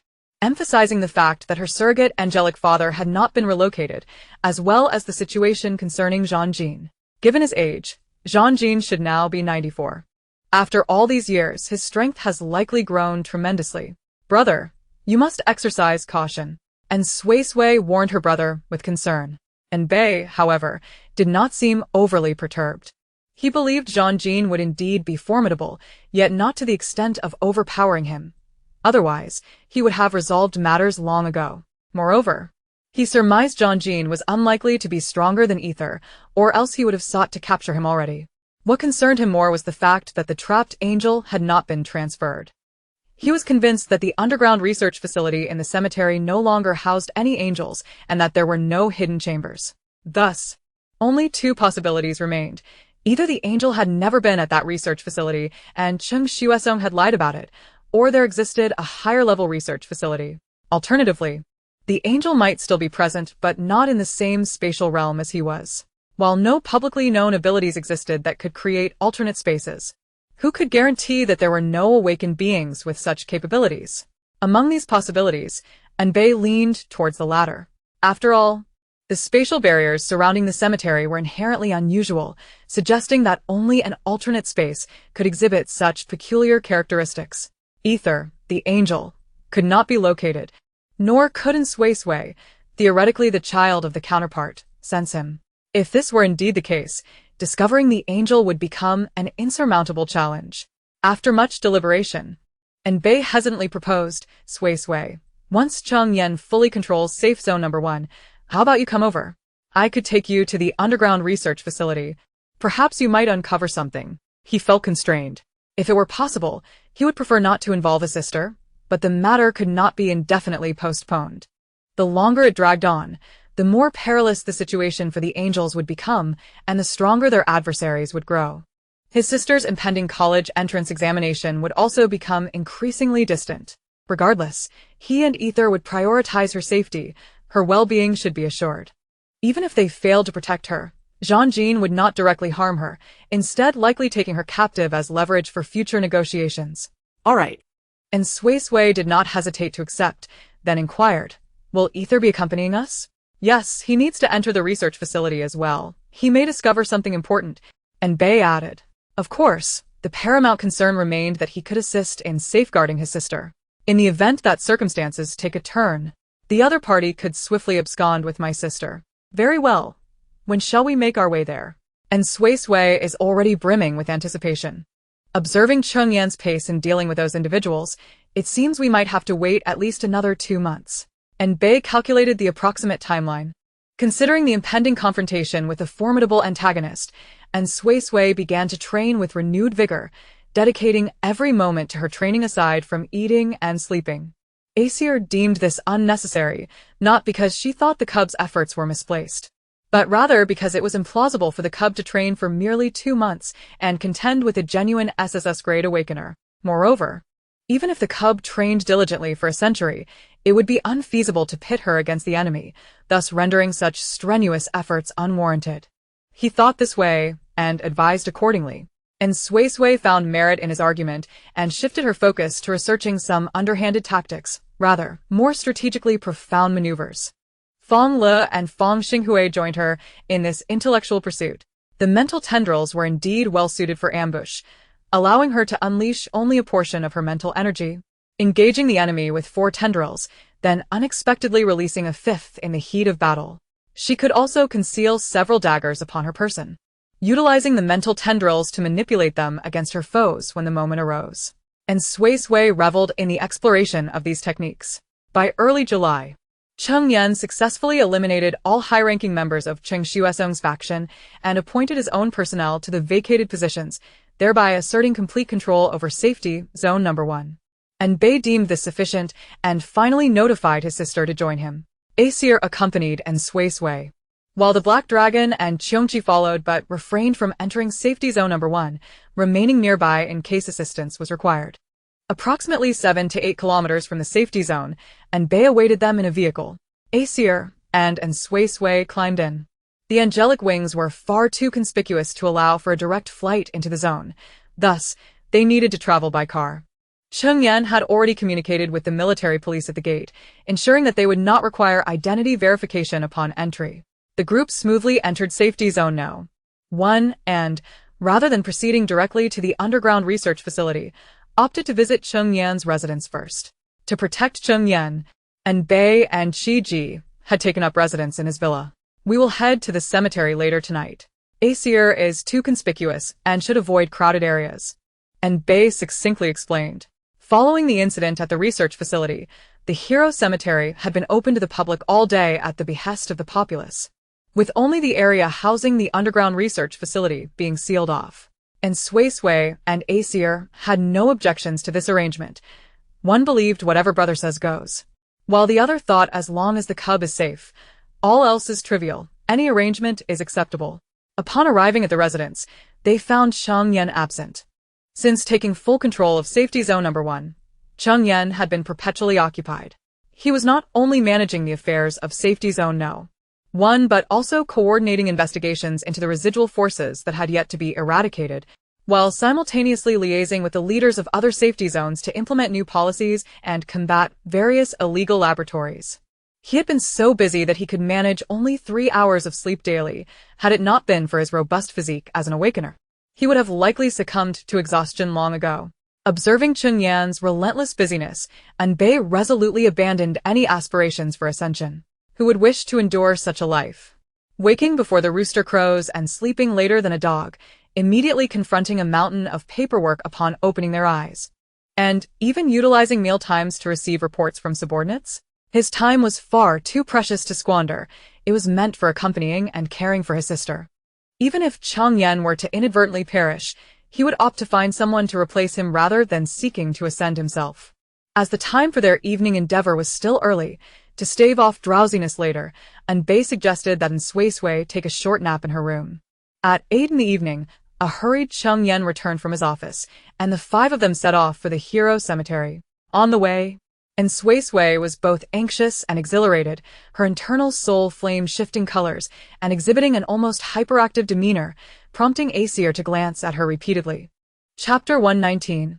emphasizing the fact that her surrogate angelic father had not been relocated, as well as the situation concerning Jean-Jean. Given his age, Jean-Jean should now be 94. After all these years, his strength has likely grown tremendously. Brother, you must exercise caution. And Suisui warned her brother with concern. And Bei, however, did not seem overly perturbed. He believed Jean-Jean would indeed be formidable, yet not to the extent of overpowering him. Otherwise, he would have resolved matters long ago. Moreover, he surmised Jean-Jean was unlikely to be stronger than Ether, or else he would have sought to capture him already. What concerned him more was the fact that the trapped angel had not been transferred. He was convinced that the underground research facility in the cemetery no longer housed any angels and that there were no hidden chambers. Thus, only two possibilities remained. Either the angel had never been at that research facility and Cheng Xuesong had lied about it, or there existed a higher-level research facility. Alternatively, the angel might still be present but not in the same spatial realm as he was. While no publicly known abilities existed that could create alternate spaces, who could guarantee that there were no awakened beings with such capabilities? Among these possibilities, Anbei leaned towards the latter. After all, the spatial barriers surrounding the cemetery were inherently unusual, suggesting that only an alternate space could exhibit such peculiar characteristics. Ether, the angel, could not be located, nor could Suisui, theoretically the child of the counterpart, sense him. If this were indeed the case, discovering the angel would become an insurmountable challenge. After much deliberation, Anbei hesitantly proposed, Suisui, once Cheng Yen fully controls safe zone number 1, how about you come over? I could take you to the underground research facility. Perhaps you might uncover something. He felt constrained. If it were possible, he would prefer not to involve his sister, but the matter could not be indefinitely postponed. The longer it dragged on, the more perilous the situation for the angels would become, and the stronger their adversaries would grow. His sister's impending college entrance examination would also become increasingly distant. Regardless, he and Ether would prioritize her safety, her well-being should be assured. Even if they failed to protect her, Jean Jean would not directly harm her, instead likely taking her captive as leverage for future negotiations. All right. And Suisui did not hesitate to accept, then inquired, "Will Ether be accompanying us?" Yes, he needs to enter the research facility as well. He may discover something important. And Bei added, "Of course, the paramount concern remained that he could assist in safeguarding his sister. In the event that circumstances take a turn, the other party could swiftly abscond with my sister." "Very well. When shall we make our way there?" And Suisui is already brimming with anticipation. Observing Cheng Yan's pace in dealing with those individuals, it seems we might have to wait at least another 2 months. And Bei calculated the approximate timeline. Considering the impending confrontation with a formidable antagonist, and Suisui began to train with renewed vigor, dedicating every moment to her training aside from eating and sleeping. Aesir deemed this unnecessary, not because she thought the cub's efforts were misplaced, but rather because it was implausible for the cub to train for merely 2 months and contend with a genuine SSS-grade awakener. Moreover, even if the cub trained diligently for a century, it would be unfeasible to pit her against the enemy, thus rendering such strenuous efforts unwarranted. He thought this way and advised accordingly. And Suisui found merit in his argument and shifted her focus to researching some underhanded tactics, rather, more strategically profound maneuvers. Fonglow and Fong Xinghui joined her in this intellectual pursuit. The mental tendrils were indeed well-suited for ambush, allowing her to unleash only a portion of her mental energy, engaging the enemy with 4 tendrils, then unexpectedly releasing a 5th in the heat of battle. She could also conceal several daggers upon her person, utilizing the mental tendrils to manipulate them against her foes when the moment arose. And Suisui reveled in the exploration of these techniques. By early July, Cheng Yan successfully eliminated all high-ranking members of Cheng Shuesong's faction and appointed his own personnel to the vacated positions, thereby asserting complete control over safety zone number 1. And Bei deemed this sufficient and finally notified his sister to join him. Aesir accompanied and Suisui, while the Black Dragon and Cheongchi followed but refrained from entering safety zone number 1, remaining nearby in case assistance was required. Approximately 7 to 8 kilometers from the safety zone, and Bei awaited them in a vehicle. Aesir and Suisui climbed in. The angelic wings were far too conspicuous to allow for a direct flight into the zone. Thus, they needed to travel by car. Cheng Yan had already communicated with the military police at the gate, ensuring that they would not require identity verification upon entry. The group smoothly entered safety zone No. 1 and, rather than proceeding directly to the underground research facility, opted to visit Cheng Yan's residence first. To protect Cheng Yan, and Bei and Qi Ji had taken up residence in his villa. "We will head to the cemetery later tonight. Aesir is too conspicuous and should avoid crowded areas." And Bei succinctly explained. Following the incident at the research facility, the Hero Cemetery had been open to the public all day at the behest of the populace, with only the area housing the underground research facility being sealed off. And Suisui and Aesir had no objections to this arrangement. One believed whatever brother says goes, while the other thought as long as the cub is safe, all else is trivial, any arrangement is acceptable. Upon arriving at the residence, they found Cheng Yan absent. Since taking full control of safety zone number 1, Cheng Yan had been perpetually occupied. He was not only managing the affairs of safety zone No. 1 but also coordinating investigations into the residual forces that had yet to be eradicated, while simultaneously liaising with the leaders of other safety zones to implement new policies and combat various illegal laboratories. He had been so busy that he could manage only 3 hours of sleep daily, had it not been for his robust physique as an awakener. He would have likely succumbed to exhaustion long ago. Observing Cheng Yan's relentless busyness, Bei resolutely abandoned any aspirations for ascension. Who would wish to endure such a life? Waking before the rooster crows and sleeping later than a dog, immediately confronting a mountain of paperwork upon opening their eyes, and even utilizing meal times to receive reports from subordinates? His time was far too precious to squander. It was meant for accompanying and caring for his sister. Even if Cheng Yan were to inadvertently perish, he would opt to find someone to replace him rather than seeking to ascend himself. As the time for their evening endeavor was still early, to stave off drowsiness later, Bei suggested that Suisui take a short nap in her room. At 8 in the evening, a hurried Cheng Yan returned from his office, and the 5 of them set off for the Hero Cemetery. On the way, And Suisui was both anxious and exhilarated, her internal soul flame shifting colors and exhibiting an almost hyperactive demeanor, prompting Aesir to glance at her repeatedly. Chapter 119.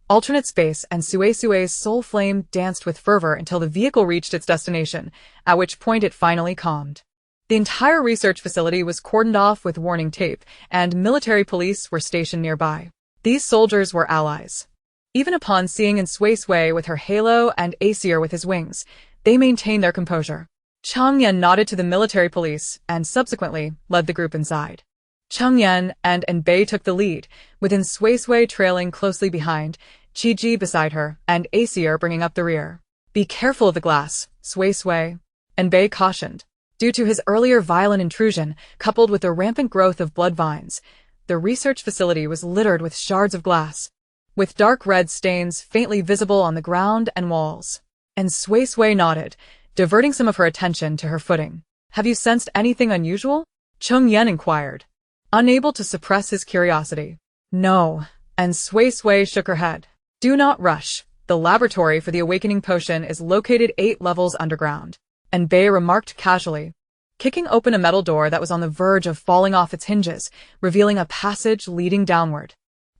Alternate space, and Suisui's soul flame danced with fervor until the vehicle reached its destination, at which point it finally calmed. The entire research facility was cordoned off with warning tape, and military police were stationed nearby. These soldiers were allies. Even upon seeing Suisui with her halo and Aesir with his wings, they maintained their composure. Changyan nodded to the military police and subsequently led the group inside. Changyan and Enbei took the lead, with Suisui trailing closely behind, Qiji beside her, and Aesir bringing up the rear. "Be careful of the glass, Suisui," Enbei cautioned. Due to his earlier violent intrusion, coupled with the rampant growth of blood vines, the research facility was littered with shards of glass, with dark red stains faintly visible on the ground and walls. And Suisui nodded, diverting some of her attention to her footing. "Have you sensed anything unusual?" Changyan inquired, unable to suppress his curiosity. "No," and Suisui shook her head. "Do not rush. The laboratory for the awakening potion is located 8 levels underground," Enbei remarked casually, kicking open a metal door that was on the verge of falling off its hinges, revealing a passage leading downward.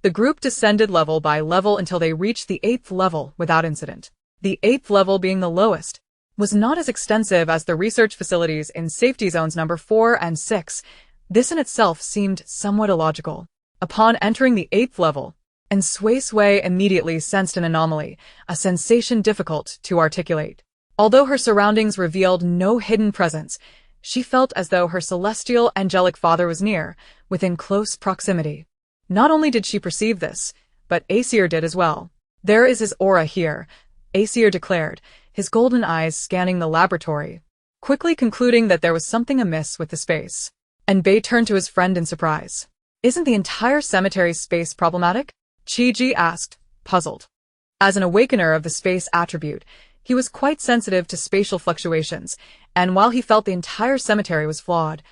The group descended level by level until they reached the 8th level without incident. The 8th level, being the lowest, was not as extensive as the research facilities in safety zones number 4 and 6. This in itself seemed somewhat illogical. Upon entering the 8th level, and Suisui immediately sensed an anomaly, a sensation difficult to articulate. Although her surroundings revealed no hidden presence, she felt as though her celestial angelic father was near, within close proximity. Not only did she perceive this, but Aesir did as well. "There is his aura here," Aesir declared, his golden eyes scanning the laboratory, quickly concluding that there was something amiss with the space. Enbei turned to his friend in surprise. "Isn't the entire cemetery's space problematic?" Qiji asked, puzzled. As an awakener of the space attribute, he was quite sensitive to spatial fluctuations, and while he felt the entire cemetery was flawed,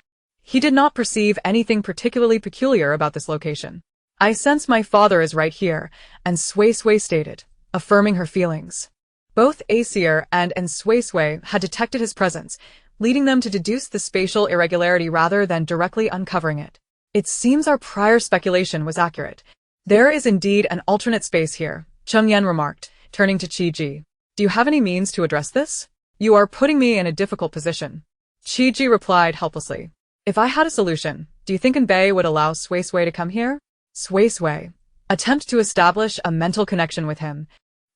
he did not perceive anything particularly peculiar about this location. "I sense my father is right here," and Suisui stated, affirming her feelings. Both Aesir and Suisui had detected his presence, leading them to deduce the spatial irregularity rather than directly uncovering it. "It seems our prior speculation was accurate. There is indeed an alternate space here," Changyan remarked, turning to Qiji. "Do you have any means to address this?" "You are putting me in a difficult position," Qiji replied helplessly. "If I had a solution, do you think Enbei would allow Suisui to come here?" Suisui. "Attempt to establish a mental connection with him.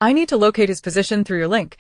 I need to locate his position through your link,"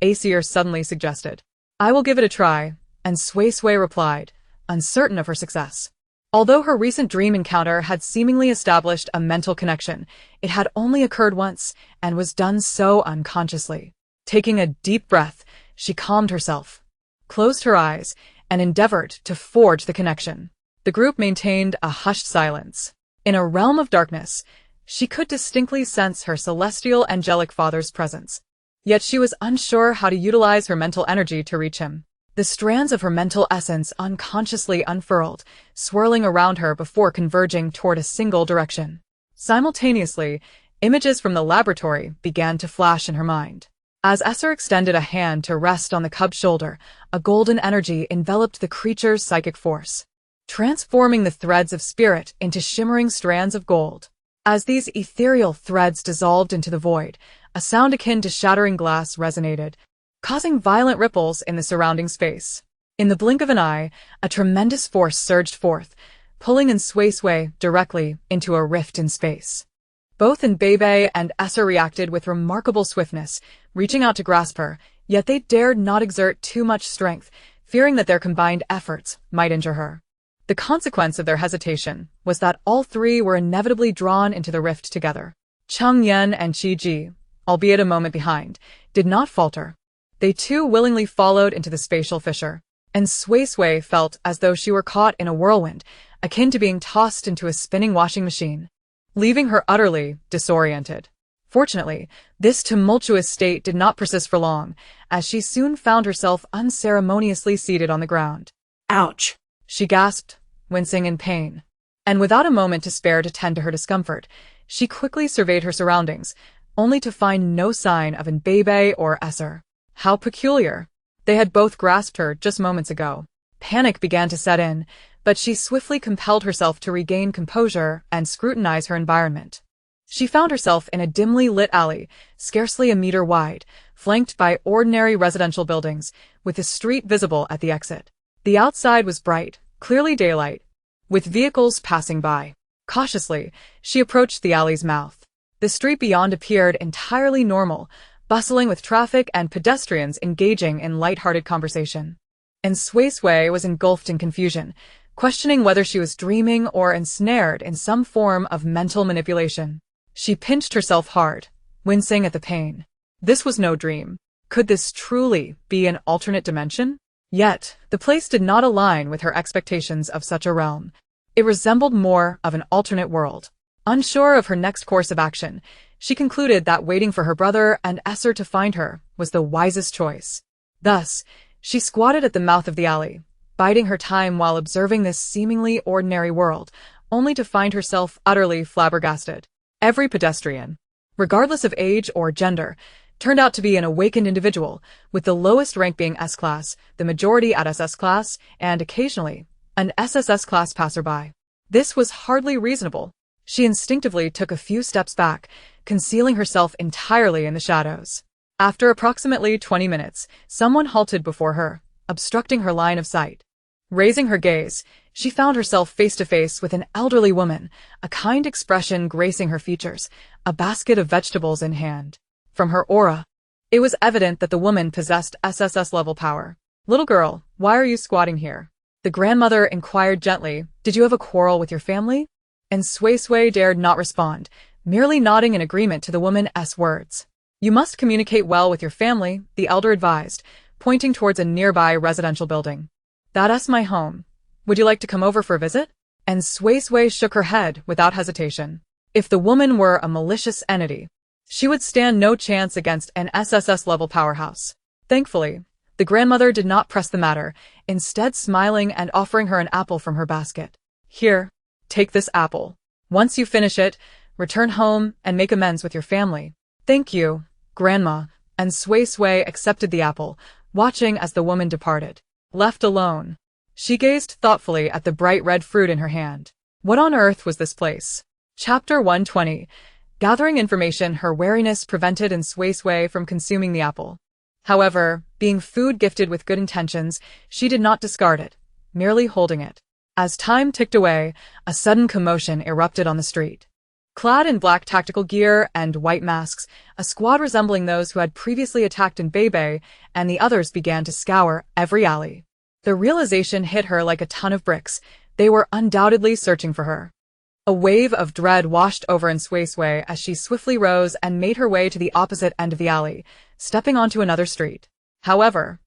Aesir suddenly suggested. "I will give it a try," and Suisui replied, uncertain of her success. Although her recent dream encounter had seemingly established a mental connection, it had only occurred once and was done so unconsciously. Taking a deep breath, she calmed herself, closed her eyes, and endeavored to forge the connection. The group maintained a hushed silence. In a realm of darkness, she could distinctly sense her celestial angelic father's presence. Yet she was unsure how to utilize her mental energy to reach him. The strands of her mental essence unconsciously unfurled, swirling around her before converging toward a single direction. Simultaneously, images from the laboratory began to flash in her mind. As Esser extended a hand to rest on the cub's shoulder, a golden energy enveloped the creature's psychic force, transforming the threads of spirit into shimmering strands of gold. As these ethereal threads dissolved into the void, a sound akin to shattering glass resonated, causing violent ripples in the surrounding space. In the blink of an eye, a tremendous force surged forth, pulling Suisui directly into a rift in space. Both Enbei and Esser reacted with remarkable swiftness, reaching out to grasp her, yet they dared not exert too much strength, fearing that their combined efforts might injure her. The consequence of their hesitation was that all three were inevitably drawn into the rift together. Changyan and Qiji, albeit a moment behind, did not falter. They too willingly followed into the spatial fissure, and Suisui felt as though she were caught in a whirlwind, akin to being tossed into a spinning washing machine, leaving her utterly disoriented. Fortunately, this tumultuous state did not persist for long, as she soon found herself unceremoniously seated on the ground. "Ouch," she gasped, wincing in pain. And without a moment to spare to tend to her discomfort, she quickly surveyed her surroundings, only to find no sign of Bebe or Esser. How peculiar. They had both grasped her just moments ago. Panic began to set in, but she swiftly compelled herself to regain composure and scrutinize her environment. She found herself in a dimly lit alley, scarcely a meter wide, flanked by ordinary residential buildings, with the street visible at the exit. The outside was bright, clearly daylight, with vehicles passing by. Cautiously, she approached the alley's mouth. The street beyond appeared entirely normal, bustling with traffic and pedestrians engaging in light-hearted conversation. And Suisui was engulfed in confusion, questioning whether she was dreaming or ensnared in some form of mental manipulation. She pinched herself hard, wincing at the pain. This was no dream. Could this truly be an alternate dimension? Yet, the place did not align with her expectations of such a realm. It resembled more of an alternate world. Unsure of her next course of action, she concluded that waiting for her brother and Esser to find her was the wisest choice. Thus, she squatted at the mouth of the alley, biding her time while observing this seemingly ordinary world, only to find herself utterly flabbergasted. Every pedestrian, regardless of age or gender, turned out to be an awakened individual, with the lowest rank being S-class, the majority at SS-class, and occasionally, an SSS-class passerby. This was hardly reasonable. She instinctively took a few steps back, concealing herself entirely in the shadows. After approximately 20 minutes, someone halted before her, obstructing her line of sight. Raising her gaze, she found herself face to face with an elderly woman, a kind expression gracing her features, a basket of vegetables in hand. From her aura, it was evident that the woman possessed SSS-level power. "Little girl, why are you squatting here?" The grandmother inquired gently, "Did you have a quarrel with your family?" And Suisui dared not respond, merely nodding in agreement to the woman's words. "You must communicate well with your family," the elder advised, pointing towards a nearby residential building. "That's my home. Would you like to come over for a visit?" And Suisui shook her head without hesitation. If the woman were a malicious entity, she would stand no chance against an SSS-level powerhouse. Thankfully, the grandmother did not press the matter, instead smiling and offering her an apple from her basket. "Here, take this apple. Once you finish it, return home and make amends with your family." "Thank you, Grandma," and Suisui accepted the apple, watching as the woman departed. Left alone, she gazed thoughtfully at the bright red fruit in her hand. What on earth was this place? Chapter 120. Gathering information, her wariness prevented Suisui from consuming the apple. However, being food gifted with good intentions, she did not discard it, merely holding it. As time ticked away, a sudden commotion erupted on the street. Clad in black tactical gear and white masks, a squad resembling those who had previously attacked in Bebe and the others began to scour every alley. The realization hit her like a ton of bricks. They were undoubtedly searching for her. A wave of dread washed over Suisui as she swiftly rose and made her way to the opposite end of the alley, stepping onto another street. However,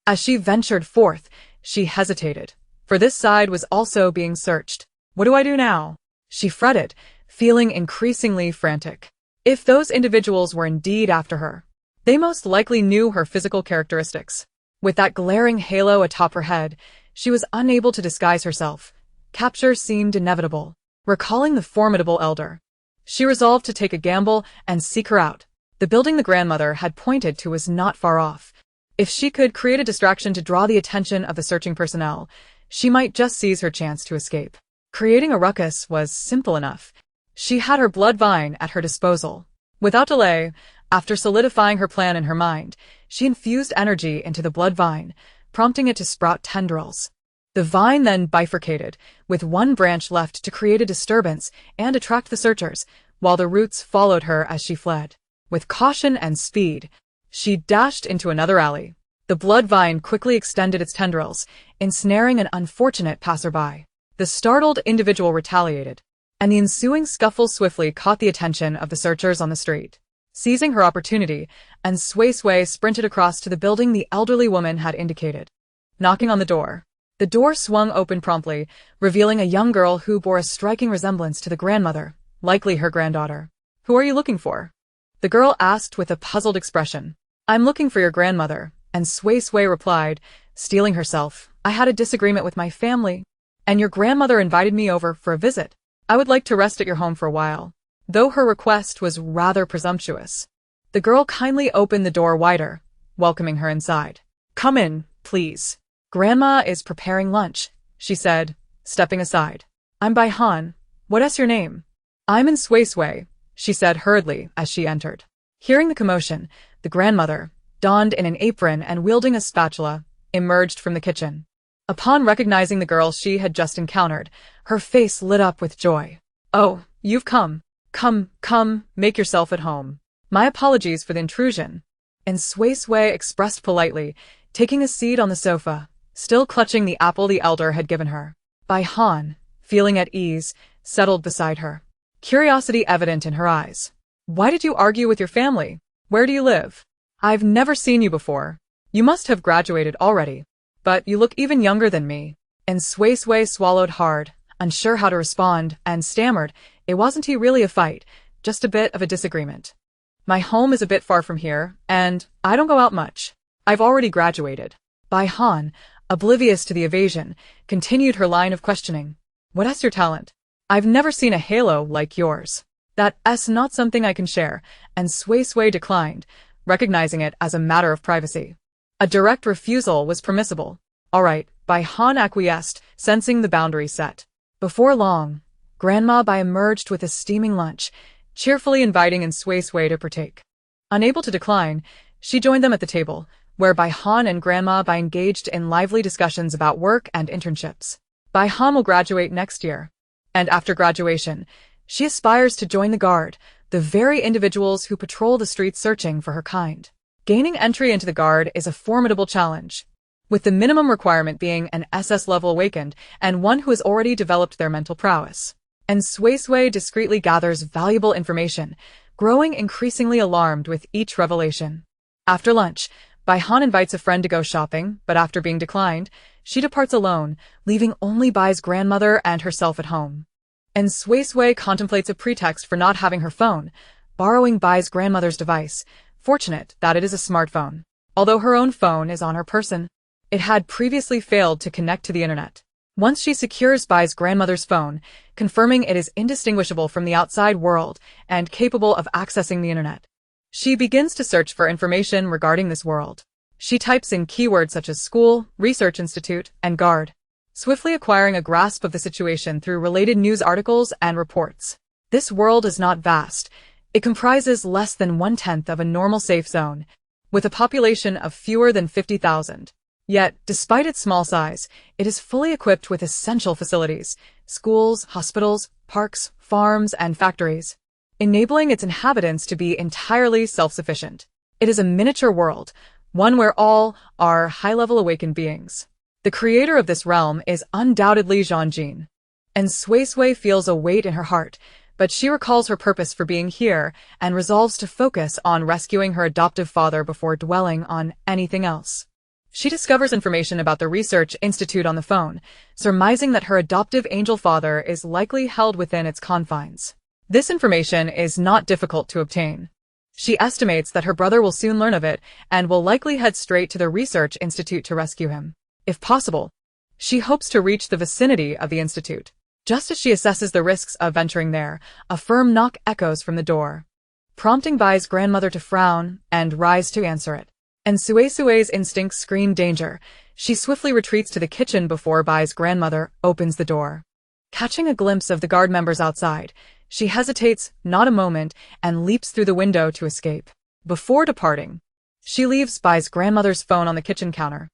as she ventured forth, she hesitated, for this side was also being searched. "What do I do now?" she fretted, feeling increasingly frantic. If those individuals were indeed after her, they most likely knew her physical characteristics. With that glaring halo atop her head, she was unable to disguise herself. Capture seemed inevitable. Recalling the formidable elder, she resolved to take a gamble and seek her out. The building the grandmother had pointed to was not far off. If she could create a distraction to draw the attention of the searching personnel, she might just seize her chance to escape. Creating a ruckus was simple enough. She had her blood vine at her disposal. Without delay, after solidifying her plan in her mind, she infused energy into the blood vine, prompting it to sprout tendrils. The vine then bifurcated, with one branch left to create a disturbance and attract the searchers, while the roots followed her as she fled. With caution and speed, she dashed into another alley. The blood vine quickly extended its tendrils, ensnaring an unfortunate passerby. The startled individual retaliated, and the ensuing scuffle swiftly caught the attention of the searchers on the street. Seizing her opportunity, Suisui sprinted across to the building the elderly woman had indicated. Knocking on the door. The door swung open promptly, revealing a young girl who bore a striking resemblance to the grandmother, likely her granddaughter. "Who are you looking for?" the girl asked with a puzzled expression. "I'm looking for your grandmother," and Suisui replied, steeling herself. "I had a disagreement with my family, and your grandmother invited me over for a visit. I would like to rest at your home for a while." though her request was rather presumptuous. The girl kindly opened the door wider, welcoming her inside. "Come in, please. Grandma is preparing lunch," she said, stepping aside. "I'm Bai Han. What is your name?" "I'm in Suisui," she said hurriedly as she entered. Hearing the commotion, the grandmother, donned in an apron and wielding a spatula, emerged from the kitchen. Upon recognizing the girl she had just encountered, her face lit up with joy. "Oh, you've come. Come, make yourself at home. My apologies for the intrusion." And Suisui expressed politely, taking a seat on the sofa, still clutching the apple the elder had given her. Bai Han, feeling at ease, settled beside her, curiosity evident in her eyes. "Why did you argue with your family? Where do you live? I've never seen you before. You must have graduated already. But you look even younger than me." And Suisui swallowed hard, unsure how to respond, and stammered, "It wasn't really a fight, just a bit of a disagreement. My home is a bit far from here, and I don't go out much. I've already graduated." Bai Han, oblivious to the evasion, continued her line of questioning. "What is your talent? I've never seen a halo like yours." "That's not something I can share," and Suisui declined, recognizing it as a matter of privacy. A direct refusal was permissible. "All right," Bai Han acquiesced, sensing the boundary set. Before long, Grandma Bai emerged with a steaming lunch, cheerfully inviting in Suisui to partake. Unable to decline, she joined them at the table, where Bai Han and Grandma Bai engaged in lively discussions about work and internships. Bai Han will graduate next year, and after graduation, she aspires to join the Guard, the very individuals who patrol the streets searching for her kind. Gaining entry into the Guard is a formidable challenge, with the minimum requirement being an SS level awakened and one who has already developed their mental prowess. And Suisui discreetly gathers valuable information, growing increasingly alarmed with each revelation. After lunch, Bai Han invites a friend to go shopping, but after being declined, she departs alone, leaving only Bai's grandmother and herself at home. And Suisui contemplates a pretext for not having her phone, borrowing Bai's grandmother's device, fortunate that it is a smartphone. Although her own phone is on her person, it had previously failed to connect to the internet. Once she secures Bai's grandmother's phone, confirming it is indistinguishable from the outside world and capable of accessing the internet, she begins to search for information regarding this world. She types in keywords such as school, research institute, and guard, swiftly acquiring a grasp of the situation through related news articles and reports. This world is not vast. It comprises less than 1/10 of a normal safe zone, with a population of fewer than 50,000. Yet, despite its small size, it is fully equipped with essential facilities, schools, hospitals, parks, farms, and factories, enabling its inhabitants to be entirely self-sufficient. It is a miniature world, one where all are high-level awakened beings. The creator of this realm is undoubtedly Zhang Jin, and Suisui feels a weight in her heart, but she recalls her purpose for being here and resolves to focus on rescuing her adoptive father before dwelling on anything else. She discovers information about the research institute on the phone, surmising that her adoptive angel father is likely held within its confines. This information is not difficult to obtain. She estimates that her brother will soon learn of it and will likely head straight to the research institute to rescue him. If possible, she hopes to reach the vicinity of the institute. Just as she assesses the risks of venturing there, a firm knock echoes from the door, prompting Bai's grandmother to frown and rise to answer it. And Suisui's instincts scream danger. She swiftly retreats to the kitchen before Bai's grandmother opens the door. Catching a glimpse of the guard members outside, she hesitates not a moment and leaps through the window to escape. Before departing, she leaves Bai's grandmother's phone on the kitchen counter.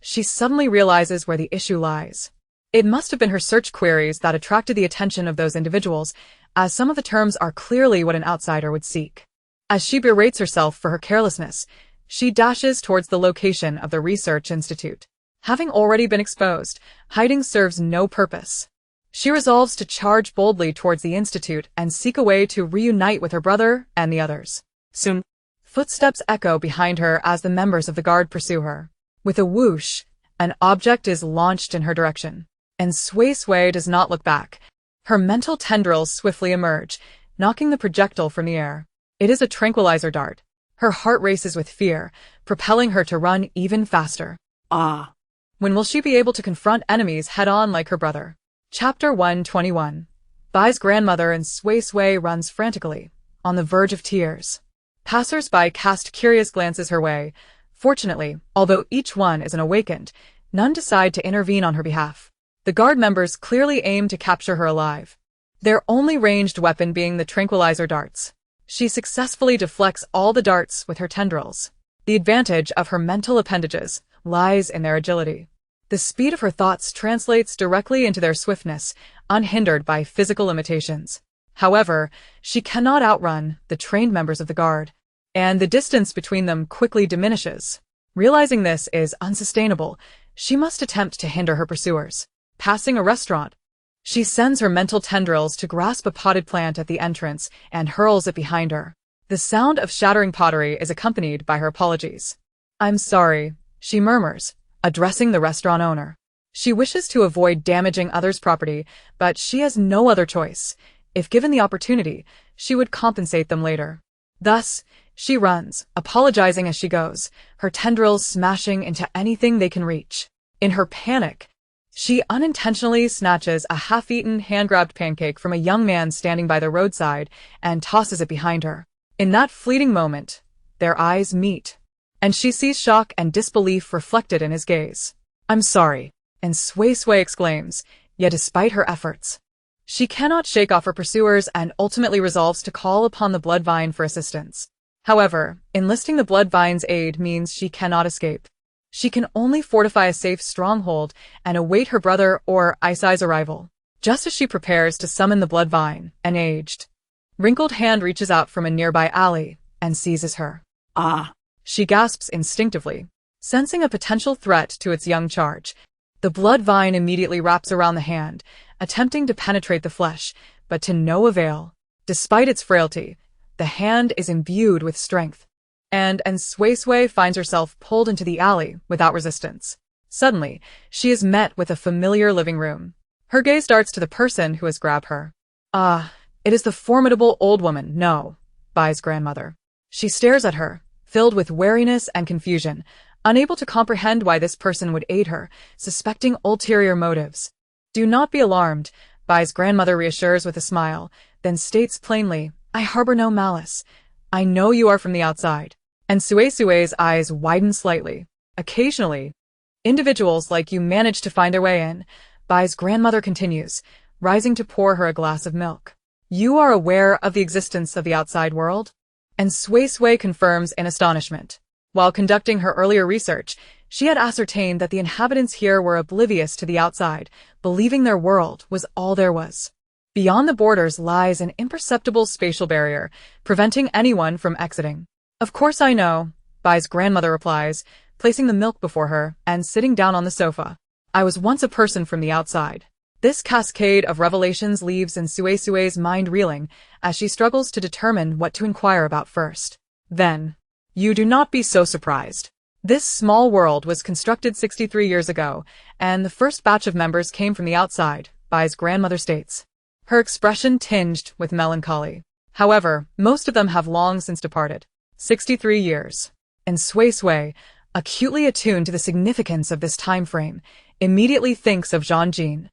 She suddenly realizes where the issue lies. It must have been her search queries that attracted the attention of those individuals, as some of the terms are clearly what an outsider would seek. As she berates herself for her carelessness, she dashes towards the location of the research institute. Having already been exposed, hiding serves no purpose. She resolves to charge boldly towards the institute and seek a way to reunite with her brother and the others. Soon, footsteps echo behind her as the members of the guard pursue her. With a whoosh, an object is launched in her direction, and Suisui does not look back. Her mental tendrils swiftly emerge, knocking the projectile from the air. It is a tranquilizer dart. Her heart races with fear, propelling her to run even faster. When will she be able to confront enemies head-on like her brother? Chapter 121. Bai's grandmother and Suisui runs frantically, on the verge of tears. Passers-by cast curious glances her way. Fortunately, although each one is an awakened, none decide to intervene on her behalf. The guard members clearly aim to capture her alive, their only ranged weapon being the tranquilizer darts. She successfully deflects all the darts with her tendrils. The advantage of her mental appendages lies in their agility. The speed of her thoughts translates directly into their swiftness, unhindered by physical limitations. However, she cannot outrun the trained members of the guard, and the distance between them quickly diminishes. Realizing this is unsustainable, she must attempt to hinder her pursuers. Passing a restaurant, she sends her mental tendrils to grasp a potted plant at the entrance and hurls it behind her. The sound of shattering pottery is accompanied by her apologies. "I'm sorry," she murmurs, addressing the restaurant owner. She wishes to avoid damaging others' property, but she has no other choice. If given the opportunity, she would compensate them later. Thus, she runs, apologizing as she goes, her tendrils smashing into anything they can reach. In her panic, she unintentionally snatches a half-eaten, hand-grabbed pancake from a young man standing by the roadside and tosses it behind her. In that fleeting moment, their eyes meet, and she sees shock and disbelief reflected in his gaze. "I'm sorry," and Suisui exclaims, yet despite her efforts, she cannot shake off her pursuers and ultimately resolves to call upon the Bloodvine for assistance. However, enlisting the Bloodvine's aid means she cannot escape. She can only fortify a safe stronghold and await her brother or Isai's arrival. Just as she prepares to summon the Bloodvine, an aged, wrinkled hand reaches out from a nearby alley and seizes her. Ah! She gasps instinctively, sensing a potential threat to its young charge. The Bloodvine immediately wraps around the hand, attempting to penetrate the flesh, but to no avail. Despite its frailty, the hand is imbued with strength, and Suisui finds herself pulled into the alley without resistance. Suddenly, she is met with a familiar living room. Her gaze darts to the person who has grabbed her. Ah, it is the formidable old woman, no, Bai's grandmother. She stares at her, filled with wariness and confusion, unable to comprehend why this person would aid her, suspecting ulterior motives. "Do not be alarmed," Bai's grandmother reassures with a smile, then states plainly, "I harbor no malice. I know you are from the outside." And Suisui's eyes widen slightly. "Occasionally, individuals like you manage to find their way in," Bai's grandmother continues, rising to pour her a glass of milk. "You are aware of the existence of the outside world?" And Suisui confirms in astonishment. While conducting her earlier research, she had ascertained that the inhabitants here were oblivious to the outside, believing their world was all there was. Beyond the borders lies an imperceptible spatial barrier, preventing anyone from exiting. "Of course I know," Bai's grandmother replies, placing the milk before her and sitting down on the sofa. "I was once a person from the outside." This cascade of revelations leaves Suisui's mind reeling as she struggles to determine what to inquire about first. Then, "You do not be so surprised. This small world was constructed 63 years ago, and the first batch of members came from the outside," Bai's grandmother states, her expression tinged with melancholy. "However, most of them have long since departed." 63 years. And Suisui, acutely attuned to the significance of this time frame, immediately thinks of Jean,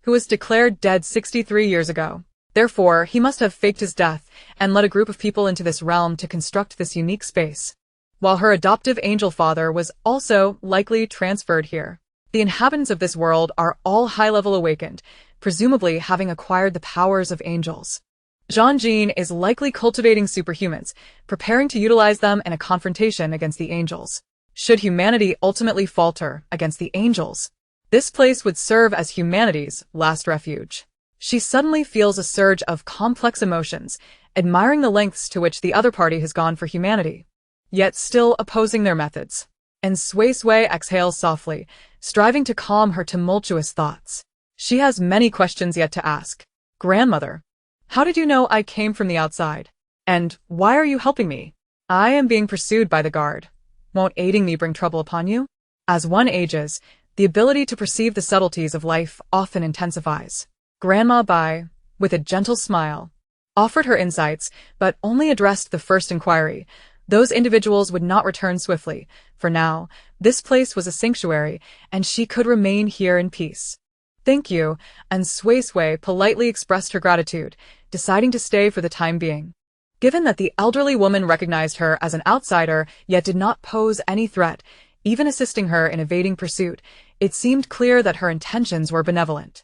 who was declared dead 63 years ago. Therefore, he must have faked his death and led a group of people into this realm to construct this unique space. While her adoptive angel father was also likely transferred here. The inhabitants of this world are all high-level awakened, presumably having acquired the powers of angels. Jean is likely cultivating superhumans, preparing to utilize them in a confrontation against the angels. Should humanity ultimately falter against the angels, this place would serve as humanity's last refuge. She suddenly feels a surge of complex emotions, admiring the lengths to which the other party has gone for humanity, yet still opposing their methods. And Suisui exhales softly, striving to calm her tumultuous thoughts. She has many questions yet to ask. "Grandmother, how did you know I came from the outside? And why are you helping me? I am being pursued by the guard. Won't aiding me bring trouble upon you?" As one ages, the ability to perceive the subtleties of life often intensifies. Grandma Bai, with a gentle smile, offered her insights, but only addressed the first inquiry. Those individuals would not return swiftly. For now, this place was a sanctuary, and she could remain here in peace. Thank you, and Suisui politely expressed her gratitude, deciding to stay for the time being. Given that the elderly woman recognized her as an outsider yet did not pose any threat, even assisting her in evading pursuit, it seemed clear that her intentions were benevolent.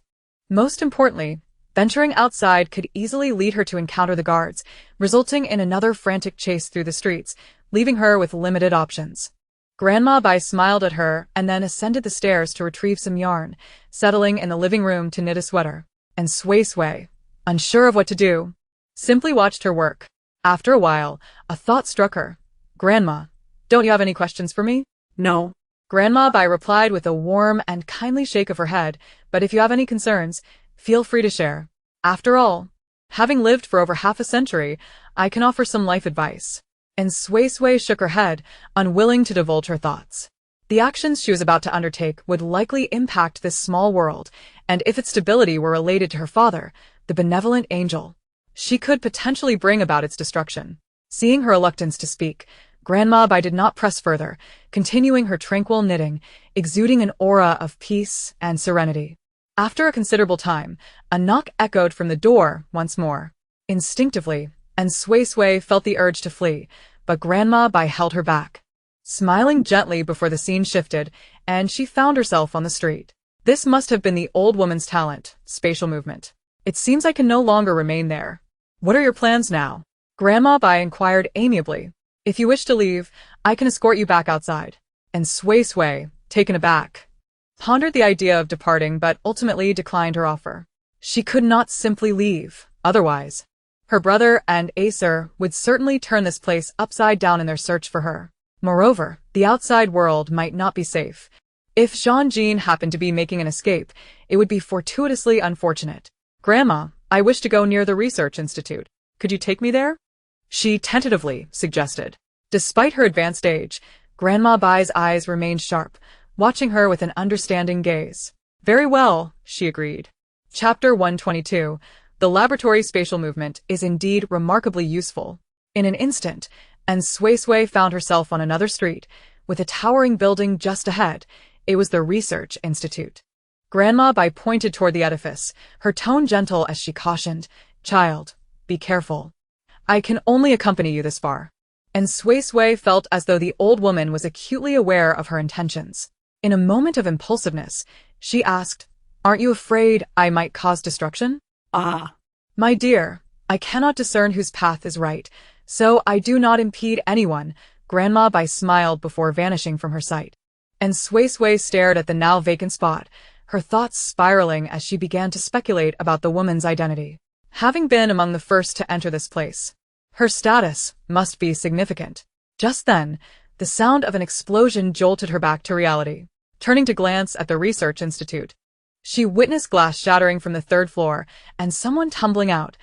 Most importantly, venturing outside could easily lead her to encounter the guards, resulting in another frantic chase through the streets, leaving her with limited options. Grandma Bai smiled at her and then ascended the stairs to retrieve some yarn, settling in the living room to knit a sweater. And Suisui, unsure of what to do, simply watched her work. After a while, a thought struck her. Grandma, don't you have any questions for me? No. Grandma Bai replied with a warm and kindly shake of her head, but if you have any concerns, feel free to share. After all, having lived for over half a century, I can offer some life advice. And Suisui shook her head, unwilling to divulge her thoughts. The actions she was about to undertake would likely impact this small world, and if its stability were related to her father, the benevolent angel, she could potentially bring about its destruction. Seeing her reluctance to speak, Grandma Bai did not press further, continuing her tranquil knitting, exuding an aura of peace and serenity. After a considerable time, a knock echoed from the door once more. Instinctively, and Suisui felt the urge to flee, but Grandma Bai held her back. Smiling gently before the scene shifted, and she found herself on the street. This must have been the old woman's talent, spatial movement. It seems I can no longer remain there. What are your plans now? Grandma Bai inquired amiably. If you wish to leave, I can escort you back outside. And Suisui, taken aback, pondered the idea of departing but ultimately declined her offer. She could not simply leave, otherwise her brother and Acer would certainly turn this place upside down in their search for her. Moreover, the outside world might not be safe. If Jean-Jean happened to be making an escape, it would be fortuitously unfortunate. Grandma, I wish to go near the research institute. Could you take me there? She tentatively suggested. Despite her advanced age, Grandma Bai's eyes remained sharp, watching her with an understanding gaze. Very well, she agreed. Chapter 122. The laboratory spatial movement is indeed remarkably useful. In an instant, and Suisui found herself on another street, with a towering building just ahead. It was the Research Institute. Grandma Bai pointed toward the edifice, her tone gentle as she cautioned, "Child, be careful. I can only accompany you this far." And Suisui felt as though the old woman was acutely aware of her intentions. In a moment of impulsiveness, she asked, "Aren't you afraid I might cause destruction?" Ah. My dear, I cannot discern whose path is right, so I do not impede anyone. Grandma Bai smiled before vanishing from her sight. And Suisui stared at the now vacant spot, her thoughts spiraling as she began to speculate about the woman's identity. Having been among the first to enter this place, her status must be significant. Just then, the sound of an explosion jolted her back to reality. Turning to glance at the Research Institute, she witnessed glass shattering from the third floor and someone tumbling out.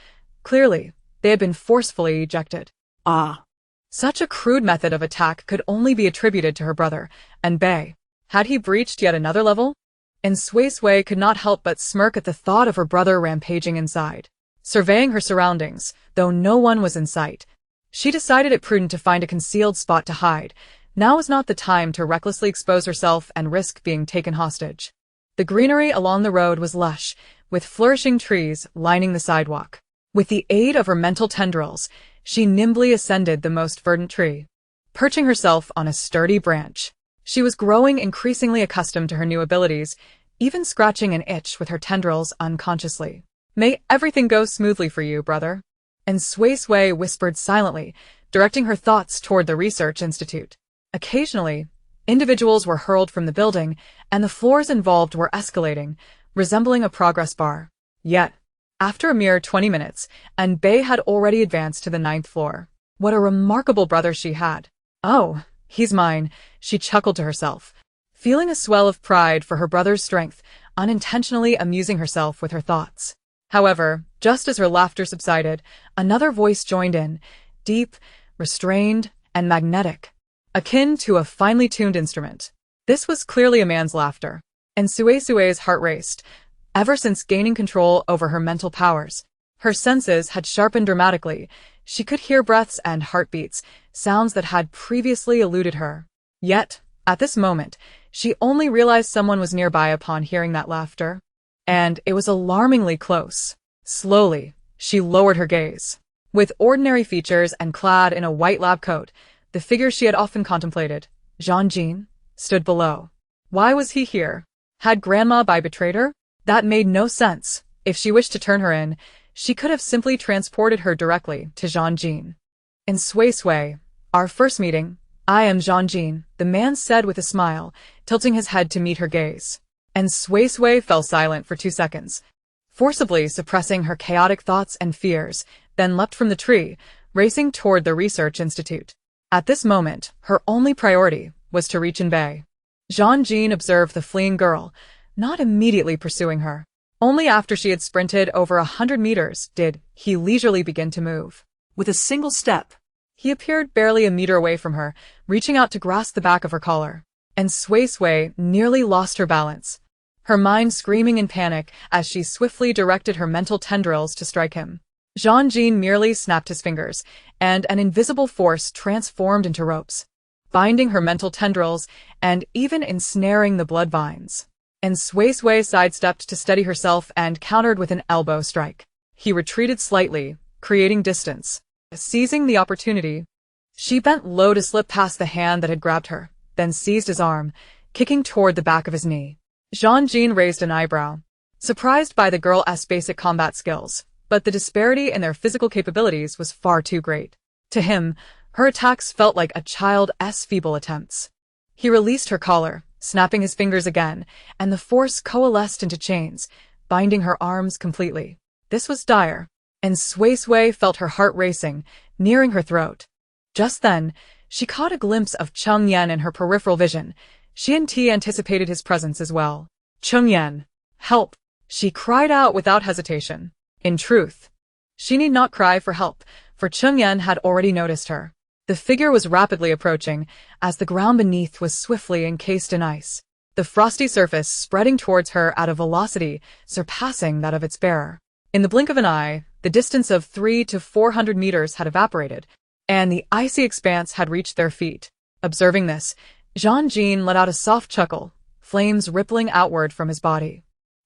Clearly, they had been forcefully ejected. Ah. Such a crude method of attack could only be attributed to her brother, and Bei. Had he breached yet another level? And Suisui could not help but smirk at the thought of her brother rampaging inside. Surveying her surroundings, though no one was in sight, she decided it prudent to find a concealed spot to hide. Now was not the time to recklessly expose herself and risk being taken hostage. The greenery along the road was lush, with flourishing trees lining the sidewalk. With the aid of her mental tendrils, she nimbly ascended the most verdant tree. Perching herself on a sturdy branch, she was growing increasingly accustomed to her new abilities, even scratching an itch with her tendrils unconsciously. May everything go smoothly for you, brother. And Suisui whispered silently, directing her thoughts toward the Research Institute. Occasionally, individuals were hurled from the building, and the floors involved were escalating, resembling a progress bar. Yet, after a mere 20 minutes, and Bei had already advanced to the 9th floor. What a remarkable brother she had. Oh, he's mine, she chuckled to herself, feeling a swell of pride for her brother's strength, unintentionally amusing herself with her thoughts. However, just as her laughter subsided, another voice joined in, deep, restrained, and magnetic, akin to a finely tuned instrument. This was clearly a man's laughter, and Suisui's heart raced. Ever since gaining control over her mental powers, her senses had sharpened dramatically. She could hear breaths and heartbeats, sounds that had previously eluded her. Yet, at this moment, she only realized someone was nearby upon hearing that laughter. and it was alarmingly close. Slowly, she lowered her gaze. With ordinary features and clad in a white lab coat, the figure she had often contemplated, Jean Jean, stood below. Why was he here? Had Grandma Bai betrayed her? That made no sense. If she wished to turn her in, she could have simply transported her directly to Jean Jean. In Suisui, our first meeting, I am Jean Jean, the man said with a smile, tilting his head to meet her gaze. And Suisui fell silent for 2 seconds, forcibly suppressing her chaotic thoughts and fears, then leapt from the tree, racing toward the research institute. At this moment, her only priority was to reach Bay. Jean Jean observed the fleeing girl, not immediately pursuing her. Only after she had sprinted over 100 meters did he leisurely begin to move. With a single step, He appeared barely a meter away from her, reaching out to grasp the back of her collar. And Suisui nearly lost her balance, her mind screaming in panic as she swiftly directed her mental tendrils to strike him. Jean Jean merely snapped his fingers, and an invisible force transformed into ropes, binding her mental tendrils and even ensnaring the blood vines. And Suisui sidestepped to steady herself and countered with an elbow strike. He retreated slightly, creating distance. Seizing the opportunity, she bent low to slip past the hand that had grabbed her, then seized his arm, kicking toward the back of his knee. Jean Jean raised an eyebrow, surprised by the girl's basic combat skills, but the disparity in their physical capabilities was far too great. To him, her attacks felt like a child's feeble attempts. He released her collar, snapping his fingers again, and the force coalesced into chains, binding her arms completely. This was dire, and Suisui felt her heart racing, nearing her throat. Just then, she caught a glimpse of Cheng Yan in her peripheral vision. She anticipated his presence as well. Cheng Yan, help! She cried out without hesitation. In truth, she need not cry for help, for Cheng Yan had already noticed her. The figure was rapidly approaching, as the ground beneath was swiftly encased in ice, the frosty surface spreading towards her at a velocity surpassing that of its bearer. In the blink of an eye, the distance of 300 to 400 meters had evaporated, and the icy expanse had reached their feet. Observing this, Jean Jean let out a soft chuckle, flames rippling outward from his body,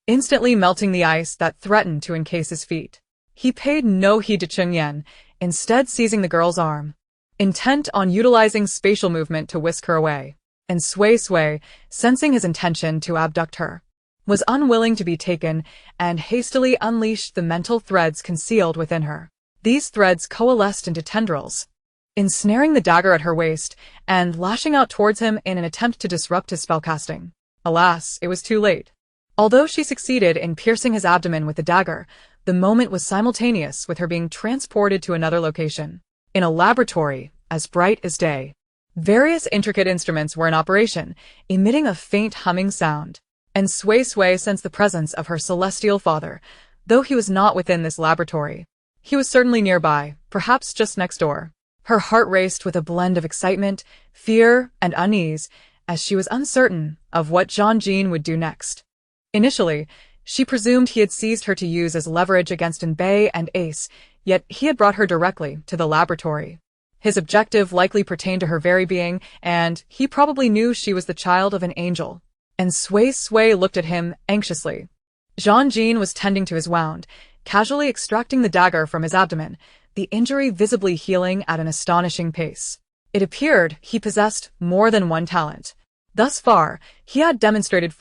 instantly melting the ice that threatened to encase his feet. He paid no heed to Cheng Yan, instead seizing the girl's arm, intent on utilizing spatial movement to whisk her away. And Suisui, sensing his intention to abduct her, was unwilling to be taken and hastily unleashed the mental threads concealed within her. These threads coalesced into tendrils, ensnaring the dagger at her waist and lashing out towards him in an attempt to disrupt his spellcasting. Alas, it was too late. Although she succeeded in piercing his abdomen with the dagger, the moment was simultaneous with her being transported to another location. In a laboratory, as bright as day. Various intricate instruments were in operation, emitting a faint humming sound. And Suisui sensed the presence of her celestial father, though he was not within this laboratory. He was certainly nearby, perhaps just next door. Her heart raced with a blend of excitement, fear, and unease, as she was uncertain of what Jean Jean would do next. Initially, she presumed he had seized her to use as leverage against Bei and Ace, yet he had brought her directly to the laboratory. His objective likely pertained to her very being, and he probably knew she was the child of an angel. And Suisui looked at him anxiously. Jean Jean was tending to his wound, casually extracting the dagger from his abdomen, the injury visibly healing at an astonishing pace. It appeared he possessed more than one talent. Thus far, he had demonstrated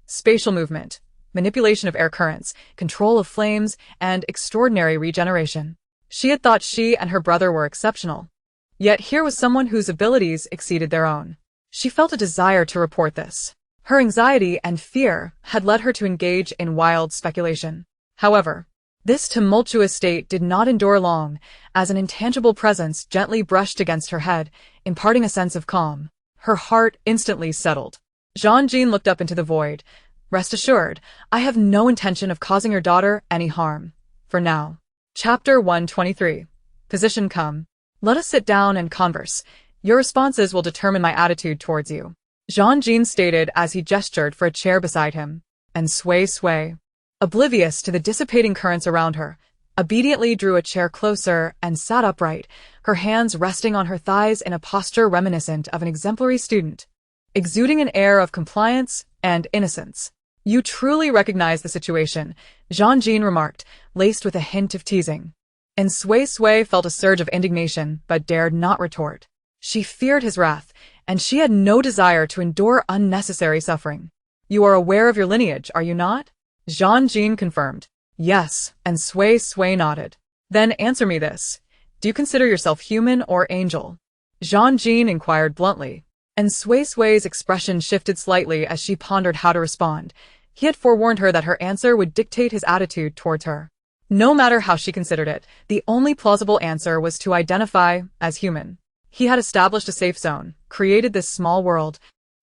spatial movement, manipulation of air currents, control of flames, and extraordinary regeneration. She had thought she and her brother were exceptional. Yet here was someone whose abilities exceeded their own. She felt a desire to report this. Her anxiety and fear had led her to engage in wild speculation. However, this tumultuous state did not endure long, as an intangible presence gently brushed against her head, imparting a sense of calm. Her heart instantly settled. Jean Jean looked up into the void. Rest assured, I have no intention of causing your daughter any harm. For now. Chapter 123. Position come. Let us sit down and converse. Your responses will determine my attitude towards you. Jean Jean stated as he gestured for a chair beside him. And Suisui, oblivious to the dissipating currents around her, obediently drew a chair closer and sat upright, her hands resting on her thighs in a posture reminiscent of an exemplary student, exuding an air of compliance and innocence. You truly recognize the situation, Jean-Jean remarked, laced with a hint of teasing. And Suisui felt a surge of indignation, but dared not retort. She feared his wrath, and she had no desire to endure unnecessary suffering. You are aware of your lineage, are you not? Jean-Jean confirmed. Yes, and Suisui nodded. Then answer me this. Do you consider yourself human or angel? Jean-Jean inquired bluntly. And Suisui's expression shifted slightly as she pondered how to respond. He had forewarned her that her answer would dictate his attitude towards her. No matter how she considered it, the only plausible answer was to identify as human. He had established a safe zone, created this small world,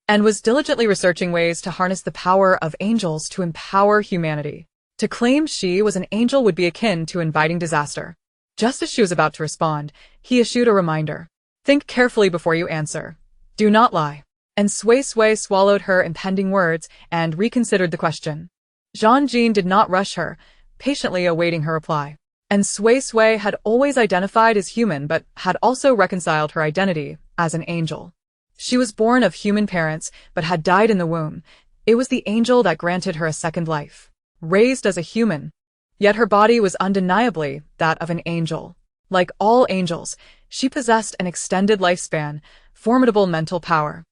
and was diligently researching ways to harness the power of angels to empower humanity. To claim she was an angel would be akin to inviting disaster. Just as she was about to respond, he issued a reminder. Think carefully before you answer. Do not lie. And Suisui swallowed her impending words and reconsidered the question. Jean-Jean did not rush her, patiently awaiting her reply. And Suisui had always identified as human but had also reconciled her identity as an angel. She was born of human parents but had died in the womb. It was the angel that granted her a second life. Raised as a human, yet her body was undeniably that of an angel. Like all angels, she possessed an extended lifespan, formidable mental power,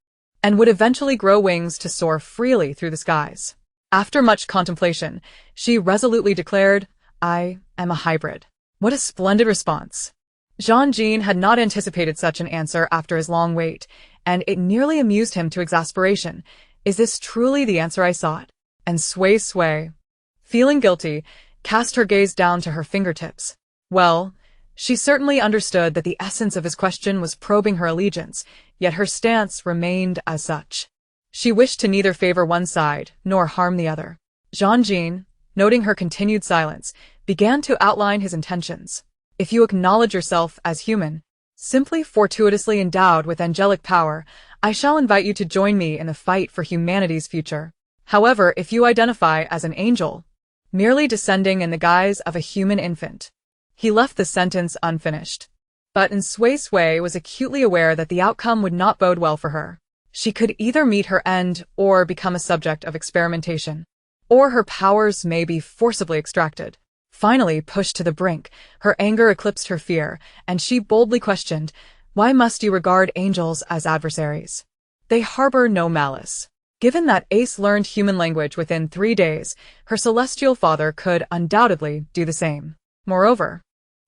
and would eventually grow wings to soar freely through the skies. After much contemplation, she resolutely declared, I am a hybrid. What a splendid response. Jean-Jean had not anticipated such an answer after his long wait, and it nearly amused him to exasperation. Is this truly the answer I sought? And Suisui, feeling guilty, cast her gaze down to her fingertips. Well, she certainly understood that the essence of his question was probing her allegiance, yet her stance remained as such. She wished to neither favor one side nor harm the other. Jean-Jean, noting her continued silence, began to outline his intentions. If you acknowledge yourself as human, simply fortuitously endowed with angelic power, I shall invite you to join me in the fight for humanity's future. However, if you identify as an angel, merely descending in the guise of a human infant. He left the sentence unfinished. But Suisui was acutely aware that the outcome would not bode well for her. She could either meet her end or become a subject of experimentation, or her powers may be forcibly extracted. Finally, pushed to the brink, her anger eclipsed her fear, and she boldly questioned, why must you regard angels as adversaries? They harbor no malice. Given that Ace learned human language within 3 days, her celestial father could undoubtedly do the same. Moreover,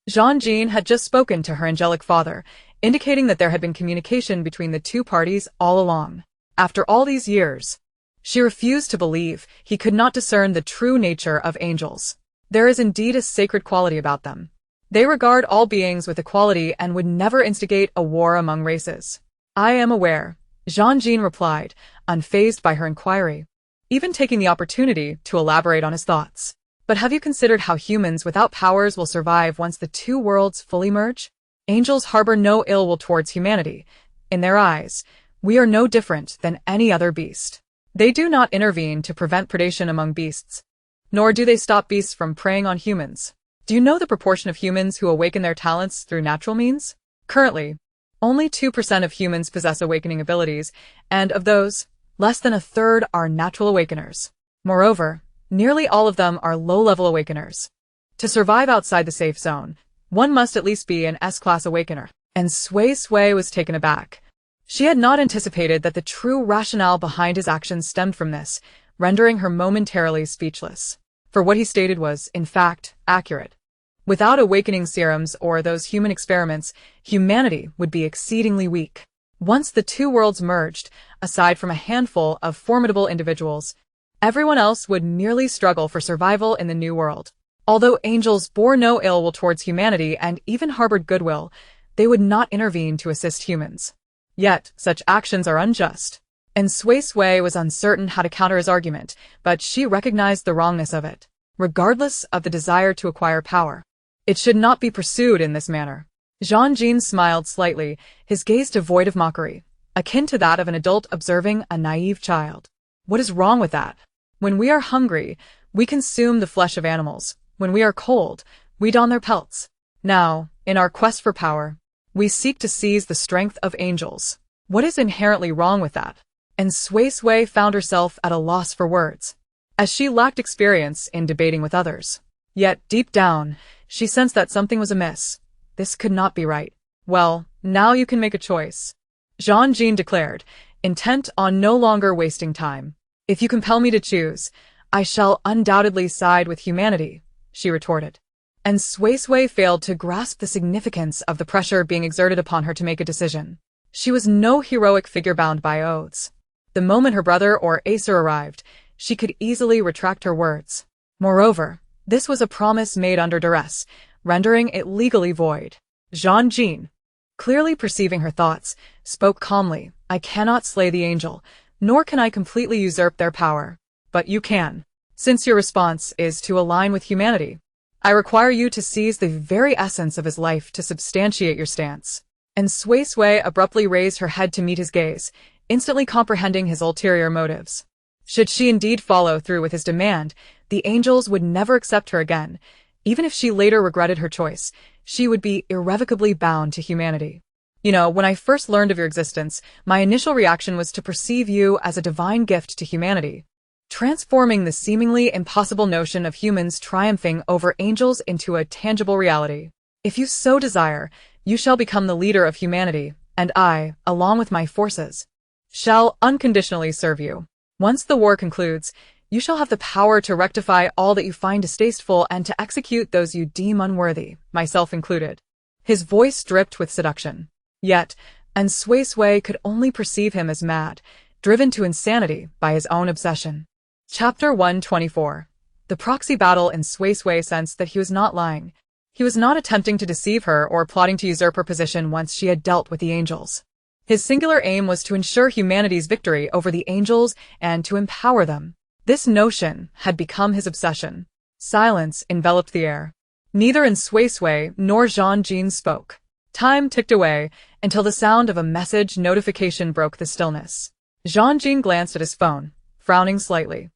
Jean-Jean had just spoken to her angelic father, indicating that there had been communication between the two parties all along. After all these years, she refused to believe he could not discern the true nature of angels. There is indeed a sacred quality about them. They regard all beings with equality and would never instigate a war among races. I am aware, Jean-Jean replied, unfazed by her inquiry, even taking the opportunity to elaborate on his thoughts. But have you considered how humans without powers will survive once the two worlds fully merge? Angels harbor no ill will towards humanity. In their eyes, we are no different than any other beast. They do not intervene to prevent predation among beasts, nor do they stop beasts from preying on humans. Do you know the proportion of humans who awaken their talents through natural means? Currently, only 2% of humans possess awakening abilities, and of those, less than a third are natural awakeners. Moreover, nearly all of them are low-level awakeners. To survive outside the safe zone, one must at least be an S-class awakener. And Suisui was taken aback. She had not anticipated that the true rationale behind his actions stemmed from this, rendering her momentarily speechless. For what he stated was, in fact, accurate. Without awakening serums or those human experiments, humanity would be exceedingly weak. Once the two worlds merged, aside from a handful of formidable individuals, everyone else would merely struggle for survival in the new world. Although angels bore no ill will towards humanity and even harbored goodwill, they would not intervene to assist humans. Yet, such actions are unjust. And Suisui was uncertain how to counter his argument, but she recognized the wrongness of it. Regardless of the desire to acquire power, it should not be pursued in this manner. Jean-Jean smiled slightly, his gaze devoid of mockery, akin to that of an adult observing a naive child. What is wrong with that? When we are hungry, we consume the flesh of animals. When we are cold, we don their pelts. Now, in our quest for power, we seek to seize the strength of angels. What is inherently wrong with that? And Suisui found herself at a loss for words. as she lacked experience in debating with others. Yet, deep down, she sensed that something was amiss. This could not be right. Well, now you can make a choice, Jean-Jean declared, intent on no longer wasting time. If you compel me to choose, I shall undoubtedly side with humanity, she retorted. And Suisui failed to grasp the significance of the pressure being exerted upon her to make a decision. She was no heroic figure bound by oaths. The moment her brother or Acer arrived, she could easily retract her words. Moreover, this was a promise made under duress, rendering it legally void. Jean-Jean, clearly perceiving her thoughts, spoke calmly. I cannot slay the angel, nor can I completely usurp their power. But you can. Since your response is to align with humanity, I require you to seize the very essence of his life to substantiate your stance. And Suisui abruptly raised her head to meet his gaze, instantly comprehending his ulterior motives. Should she indeed follow through with his demand, the angels would never accept her again. Even if she later regretted her choice, she would be irrevocably bound to humanity. When I first learned of your existence, my initial reaction was to perceive you as a divine gift to humanity, transforming the seemingly impossible notion of humans triumphing over angels into a tangible reality. If you so desire, you shall become the leader of humanity, and I, along with my forces, shall unconditionally serve you. Once the war concludes, you shall have the power to rectify all that you find distasteful and to execute those you deem unworthy, myself included. His voice dripped with seduction. Yet, and Suisui could only perceive him as mad, driven to insanity by his own obsession. Chapter 124. The proxy battle. In Suisui sensed that he was not lying. He was not attempting to deceive her or plotting to usurp her position once she had dealt with the angels. His singular aim was to ensure humanity's victory over the angels and to empower them. This notion had become his obsession. Silence enveloped the air. Neither in Suisui nor Jean-Jean spoke. Time ticked away until the sound of a message notification broke the stillness. Jean-Jean glanced at his phone, frowning slightly.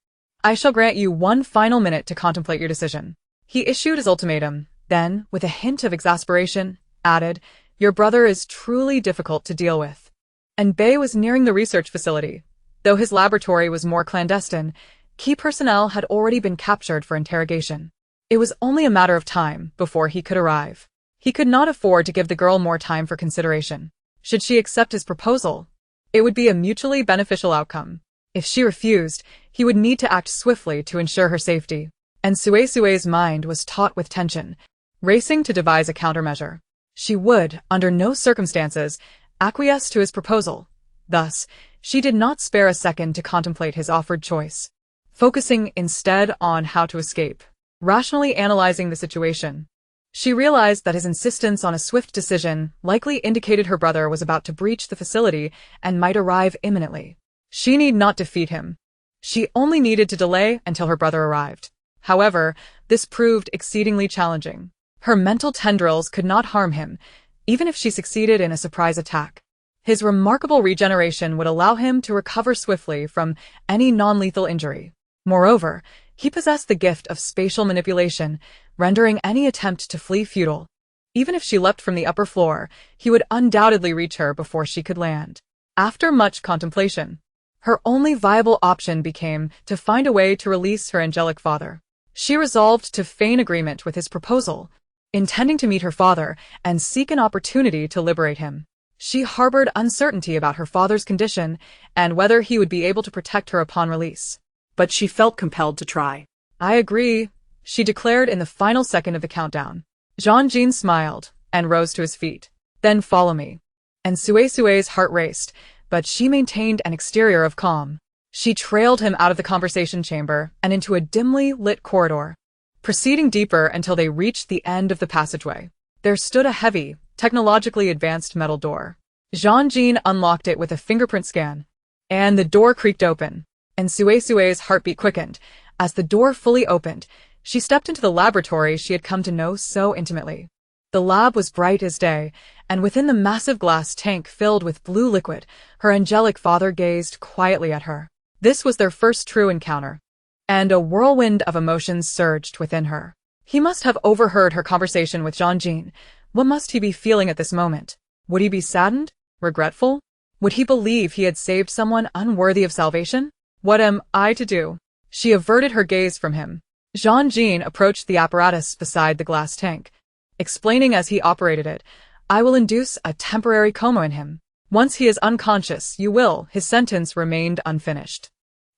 I shall grant you one final minute to contemplate your decision. He issued his ultimatum, then, with a hint of exasperation, added, Your brother is truly difficult to deal with. And Bei was nearing the research facility. Though his laboratory was more clandestine, key personnel had already been captured for interrogation. It was only a matter of time before he could arrive. He could not afford to give the girl more time for consideration. Should she accept his proposal, it would be a mutually beneficial outcome. If she refused, he would need to act swiftly to ensure her safety. And Suisui's mind was taut with tension, racing to devise a countermeasure. She would, under no circumstances, acquiesce to his proposal. Thus, she did not spare a second to contemplate his offered choice, focusing instead on how to escape. Rationally analyzing the situation, she realized that his insistence on a swift decision likely indicated her brother was about to breach the facility and might arrive imminently. She need not defeat him. She only needed to delay until her brother arrived. However, this proved exceedingly challenging. Her mental tendrils could not harm him, even if she succeeded in a surprise attack. His remarkable regeneration would allow him to recover swiftly from any non-lethal injury. Moreover, he possessed the gift of spatial manipulation, rendering any attempt to flee futile. Even if she leapt from the upper floor, he would undoubtedly reach her before she could land. After much contemplation, her only viable option became to find a way to release her angelic father. She resolved to feign agreement with his proposal, intending to meet her father and seek an opportunity to liberate him. She harbored uncertainty about her father's condition and whether he would be able to protect her upon release. But she felt compelled to try. I agree, she declared in the final second of the countdown. Jean-Jean smiled and rose to his feet. Then follow me. And Suisui's heart raced, but she maintained an exterior of calm. She trailed him out of the conversation chamber and into a dimly lit corridor. Proceeding deeper until they reached the end of the passageway, there stood a heavy, technologically advanced metal door. Jean-Jean unlocked it with a fingerprint scan, and the door creaked open, and Suisui's heartbeat quickened. As the door fully opened, she stepped into the laboratory she had come to know so intimately. The lab was bright as day, and within the massive glass tank filled with blue liquid, her angelic father gazed quietly at her. This was their first true encounter, and a whirlwind of emotions surged within her. He must have overheard her conversation with Jean-Jean. What must he be feeling at this moment? Would he be saddened? Regretful? Would he believe he had saved someone unworthy of salvation? What am I to do? She averted her gaze from him. Jean approached the apparatus beside the glass tank, explaining as he operated it, "I will induce a temporary coma in him. Once he is unconscious, you will." His sentence remained unfinished.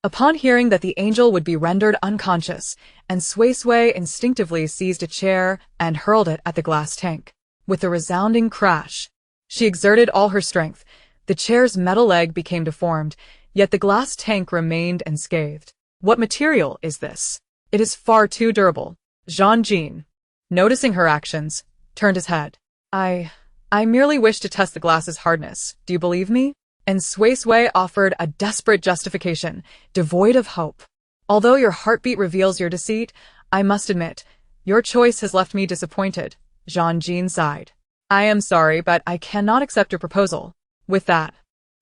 Upon hearing that the angel would be rendered unconscious, and Suisui instinctively seized a chair and hurled it at the glass tank. With a resounding crash, she exerted all her strength. The chair's metal leg became deformed, yet the glass tank remained unscathed. "What material is this? It is far too durable." Jean, noticing her actions, turned his head. I merely wish to test the glass's hardness. Do you believe me?" And Suisui offered a desperate justification, devoid of hope. "Although your heartbeat reveals your deceit, I must admit, your choice has left me disappointed." Jean sighed. "I am sorry, but I cannot accept your proposal." With that,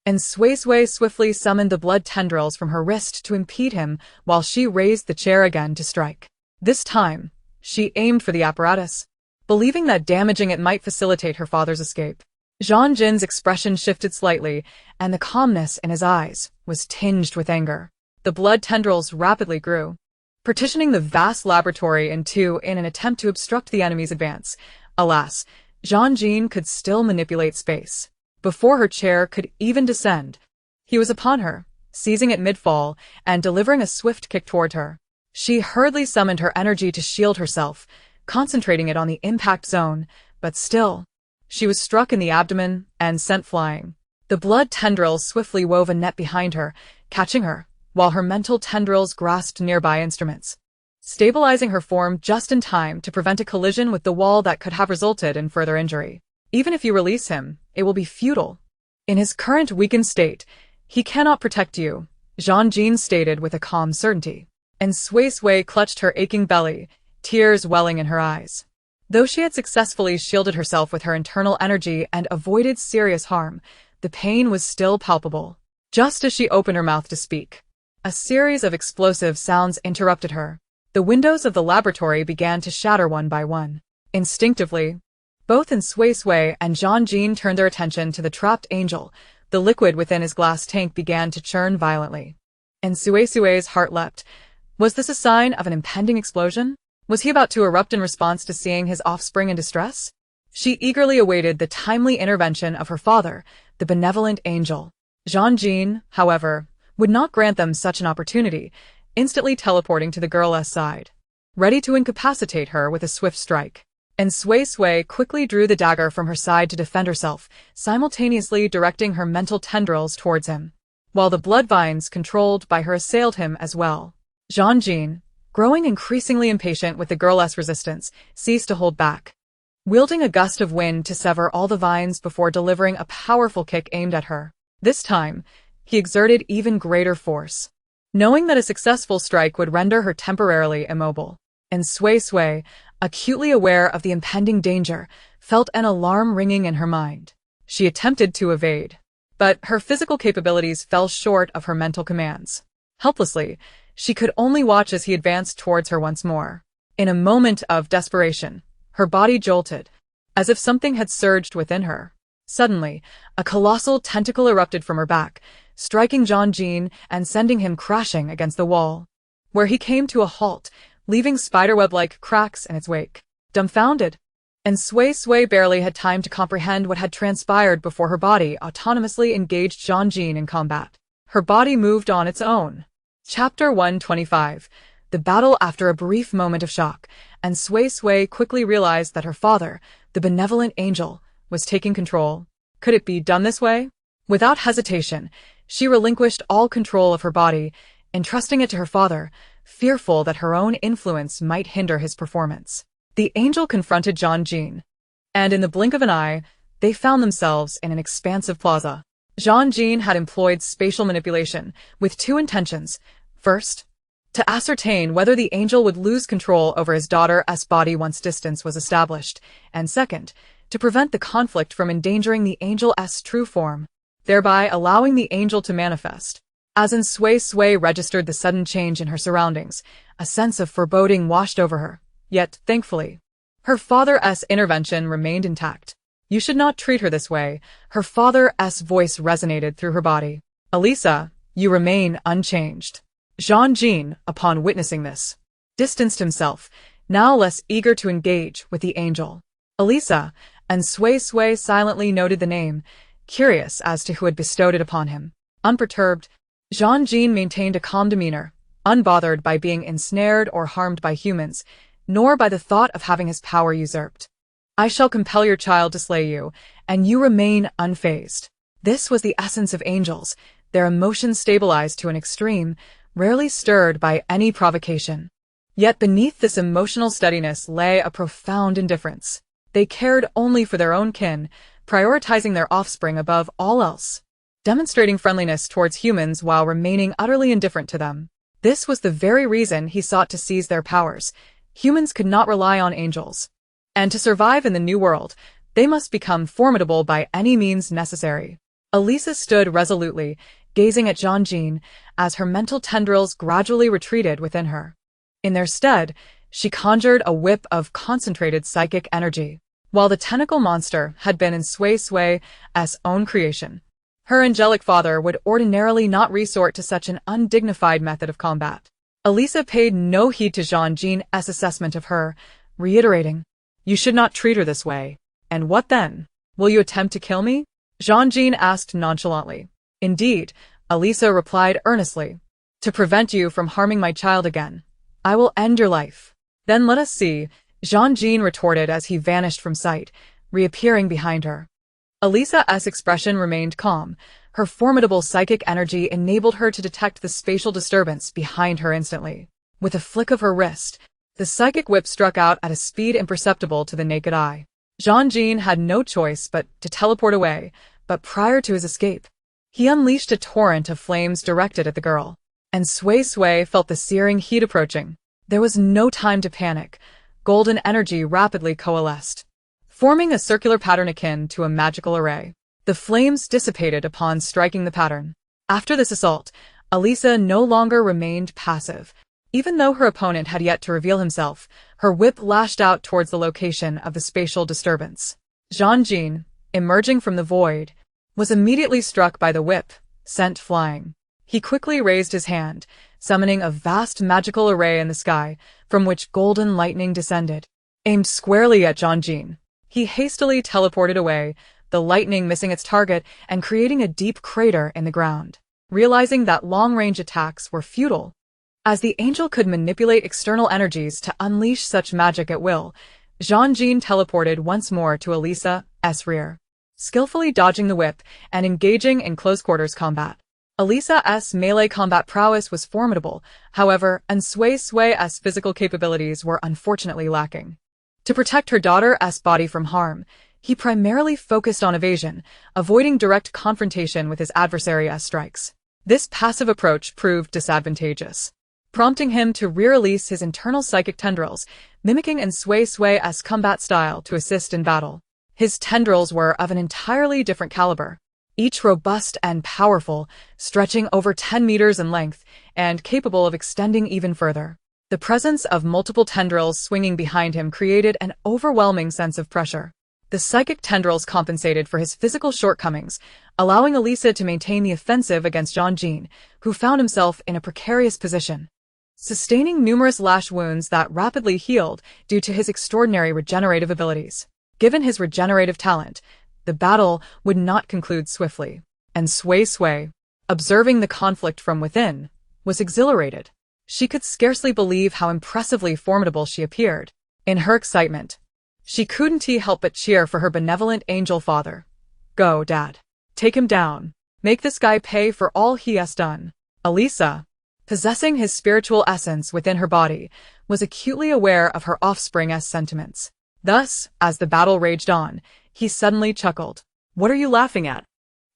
and Suisui swiftly summoned the blood tendrils from her wrist to impede him while she raised the chair again to strike. This time, she aimed for the apparatus, believing that damaging it might facilitate her father's escape. Jean's expression shifted slightly, and the calmness in his eyes was tinged with anger. The blood tendrils rapidly grew, partitioning the vast laboratory in two in an attempt to obstruct the enemy's advance. Alas, Jean could still manipulate space. Before her chair could even descend, he was upon her, seizing it mid-fall and delivering a swift kick toward her. She hurriedly summoned her energy to shield herself, concentrating it on the impact zone, but still, she was struck in the abdomen and sent flying. The blood tendrils swiftly wove a net behind her, catching her, while her mental tendrils grasped nearby instruments, stabilizing her form just in time to prevent a collision with the wall that could have resulted in further injury. "Even if you release him, it will be futile. In his current weakened state, he cannot protect you," Jean stated with a calm certainty. And Suisui clutched her aching belly, tears welling in her eyes. Though she had successfully shielded herself with her internal energy and avoided serious harm, the pain was still palpable. Just as she opened her mouth to speak, a series of explosive sounds interrupted her. The windows of the laboratory began to shatter one by one. Instinctively, both Suisui and Jean turned their attention to the trapped angel. The liquid within his glass tank began to churn violently. And Suisui's heart leapt. Was this a sign of an impending explosion? Was he about to erupt in response to seeing his offspring in distress? She eagerly awaited the timely intervention of her father, the benevolent angel. Jean, however, would not grant them such an opportunity, instantly teleporting to the girl's side, ready to incapacitate her with a swift strike. And Suisui quickly drew the dagger from her side to defend herself, simultaneously directing her mental tendrils towards him, while the blood vines controlled by her assailed him as well. Jean, growing increasingly impatient with the girl's resistance, ceased to hold back, wielding a gust of wind to sever all the vines before delivering a powerful kick aimed at her. This time, he exerted even greater force, knowing that a successful strike would render her temporarily immobile. And Suisui, acutely aware of the impending danger, felt an alarm ringing in her mind. She attempted to evade, but her physical capabilities fell short of her mental commands. Helplessly, she could only watch as he advanced towards her once more. In a moment of desperation, her body jolted, as if something had surged within her. Suddenly, a colossal tentacle erupted from her back, striking Jean and sending him crashing against the wall, where he came to a halt, leaving spiderweb-like cracks in its wake. Dumbfounded, and Suisui barely had time to comprehend what had transpired before her body autonomously engaged Jean in combat. Her body moved on its own. Chapter 125. The battle. After a brief moment of shock, and Suisui quickly realized that her father, the benevolent angel, was taking control. Could it be done this way? Without hesitation, she relinquished all control of her body, entrusting it to her father, fearful that her own influence might hinder his performance. The angel confronted Jean, and in the blink of an eye, they found themselves in an expansive plaza. Jean had employed spatial manipulation with two intentions. First, to ascertain whether the angel would lose control over his daughter's body once distance was established, and second, to prevent the conflict from endangering the angel's true form, thereby allowing the angel to manifest. As Suisui registered the sudden change in her surroundings, a sense of foreboding washed over her. Yet, thankfully, her father's intervention remained intact. "You should not treat her this way," her father's voice resonated through her body. "Elisa, you remain unchanged." Jean, upon witnessing this, distanced himself, now less eager to engage with the angel. Elisa and Suisui silently noted the name, curious as to who had bestowed it upon him. Unperturbed, Jean maintained a calm demeanor, unbothered by being ensnared or harmed by humans, nor by the thought of having his power usurped. I shall compel your child to slay you, and you remain unfazed. This was the essence of angels, their emotions stabilized to an extreme, rarely stirred by any provocation. Yet beneath this emotional steadiness lay a profound indifference. They cared only for their own kin, prioritizing their offspring above all else, demonstrating friendliness towards humans while remaining utterly indifferent to them. This was the very reason he sought to seize their powers. Humans could not rely on angels. And to survive in the new world, they must become formidable by any means necessary. Elisa stood resolutely, gazing at Jean as her mental tendrils gradually retreated within her. In their stead, she conjured a whip of concentrated psychic energy. While the tentacle monster had been in Suisui's own creation, her angelic father would ordinarily not resort to such an undignified method of combat. Elisa paid no heed to Jean's assessment of her, reiterating, "You should not treat her this way." "And what then? Will you attempt to kill me?" Jean asked nonchalantly. "Indeed," Elisa replied earnestly. "To prevent you from harming my child again, I will end your life." "Then let us see," Jean retorted as he vanished from sight, reappearing behind her. Elisa's expression remained calm. Her formidable psychic energy enabled her to detect the spatial disturbance behind her instantly. With a flick of her wrist, the psychic whip struck out at a speed imperceptible to the naked eye. Jean had no choice but to teleport away, but prior to his escape, he unleashed a torrent of flames directed at the girl, and Suisui felt the searing heat approaching. There was no time to panic. Golden energy rapidly coalesced, forming a circular pattern akin to a magical array. The flames dissipated upon striking the pattern. After this assault, Elisa no longer remained passive. Even though her opponent had yet to reveal himself, her whip lashed out towards the location of the spatial disturbance. Jean, emerging from the void, was immediately struck by the whip, sent flying. He quickly raised his hand, summoning a vast magical array in the sky, from which golden lightning descended, aimed squarely at Jean. He hastily teleported away, the lightning missing its target and creating a deep crater in the ground. Realizing that long-range attacks were futile, as the angel could manipulate external energies to unleash such magic at will, Jean teleported once more to Elisa's rear, skillfully dodging the whip and engaging in close-quarters combat. Elisa's melee combat prowess was formidable, however, and Suisui's physical capabilities were unfortunately lacking. To protect her daughter's body from harm, he primarily focused on evasion, avoiding direct confrontation with his adversary's strikes. This passive approach proved disadvantageous, prompting him to re-release his internal psychic tendrils, mimicking Suisui's combat style to assist in battle. His tendrils were of an entirely different caliber, each robust and powerful, stretching over 10 meters in length and capable of extending even further. The presence of multiple tendrils swinging behind him created an overwhelming sense of pressure. The psychic tendrils compensated for his physical shortcomings, allowing Elisa to maintain the offensive against Jean, who found himself in a precarious position, sustaining numerous lash wounds that rapidly healed due to his extraordinary regenerative abilities. Given his regenerative talent, the battle would not conclude swiftly, and Suisui, observing the conflict from within, was exhilarated. She could scarcely believe how impressively formidable she appeared. In her excitement, she couldn't help but cheer for her benevolent angel father. "Go, Dad. Take him down. Make this guy pay for all he has done." Elisa, possessing his spiritual essence within her body, was acutely aware of her offspring's sentiments. Thus, as the battle raged on, he suddenly chuckled. "What are you laughing at?"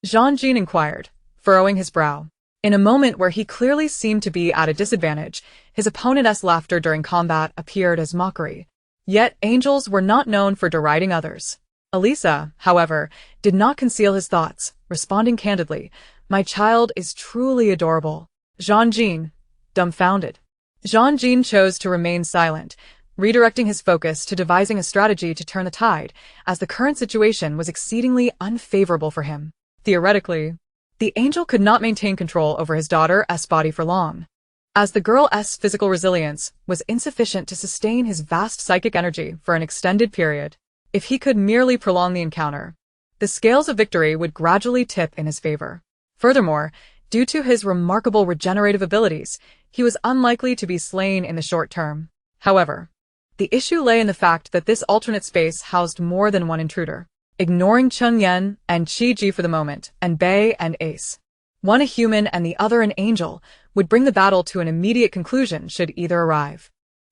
Jean inquired, furrowing his brow. In a moment where he clearly seemed to be at a disadvantage, his opponent's laughter during combat appeared as mockery. Yet angels were not known for deriding others. Elisa, however, did not conceal his thoughts, responding candidly, "My child is truly adorable." Jean, dumbfounded. Jean chose to remain silent, redirecting his focus to devising a strategy to turn the tide, as the current situation was exceedingly unfavorable for him. Theoretically, the angel could not maintain control over his daughter's body for long. as the girl's physical resilience was insufficient to sustain his vast psychic energy for an extended period. If he could merely prolong the encounter, the scales of victory would gradually tip in his favor. Furthermore, due to his remarkable regenerative abilities, he was unlikely to be slain in the short term. However, the issue lay in the fact that this alternate space housed more than one intruder. Ignoring Cheng Yan and Qi Ji for the moment, and Bei and Ace, one a human and the other an angel, would bring the battle to an immediate conclusion should either arrive.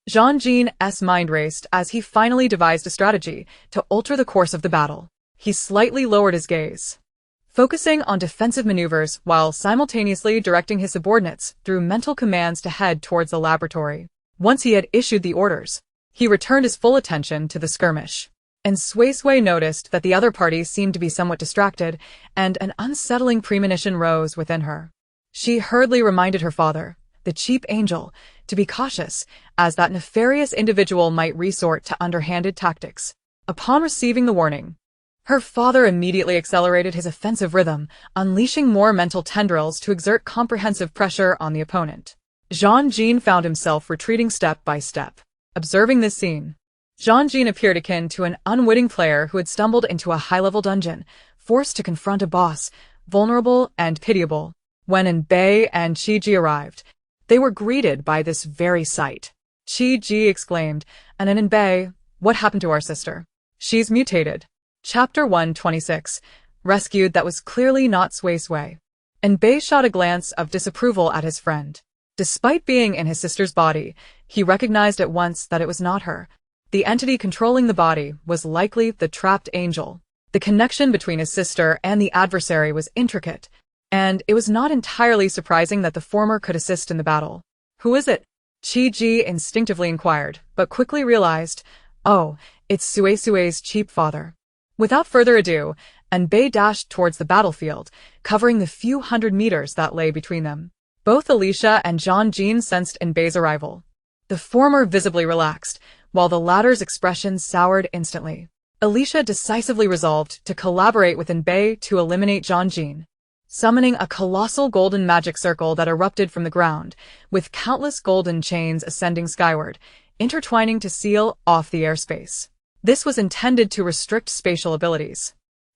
Zhang Jin's mind raced as he finally devised a strategy to alter the course of the battle. He slightly lowered his gaze, focusing on defensive maneuvers while simultaneously directing his subordinates through mental commands to head towards the laboratory. Once he had issued the orders, he returned his full attention to the skirmish. And Suisui noticed that the other parties seemed to be somewhat distracted, and an unsettling premonition rose within her. She hurriedly reminded her father, the chief angel, to be cautious, as that nefarious individual might resort to underhanded tactics. Upon receiving the warning, her father immediately accelerated his offensive rhythm, unleashing more mental tendrils to exert comprehensive pressure on the opponent. Zhang Jin found himself retreating step by step. Observing this scene, Zhang Jin appeared akin to an unwitting player who had stumbled into a high-level dungeon, forced to confront a boss, vulnerable and pitiable. When Bei and Qi Ji arrived, they were greeted by this very sight. Qi Ji exclaimed, "And Bei, what happened to our sister? She's mutated." Chapter 126, Rescued. That was clearly not Suisui. And Bei shot a glance of disapproval at his friend. Despite being in his sister's body, he recognized at once that it was not her. The entity controlling the body was likely the trapped angel. The connection between his sister and the adversary was intricate, and it was not entirely surprising that the former could assist in the battle. "Who is it?" Qi Ji instinctively inquired, but quickly realized, "Oh, it's Suisui's cheap father." Without further ado, Bei dashed towards the battlefield, covering the few hundred meters that lay between them. Both Alicia and Zhang Jin sensed Bei's arrival. The former visibly relaxed, while the latter's expression soured instantly. Alicia decisively resolved to collaborate with Bei to eliminate Zhang Jin, summoning a colossal golden magic circle that erupted from the ground, with countless golden chains ascending skyward, intertwining to seal off the airspace. This was intended to restrict spatial abilities.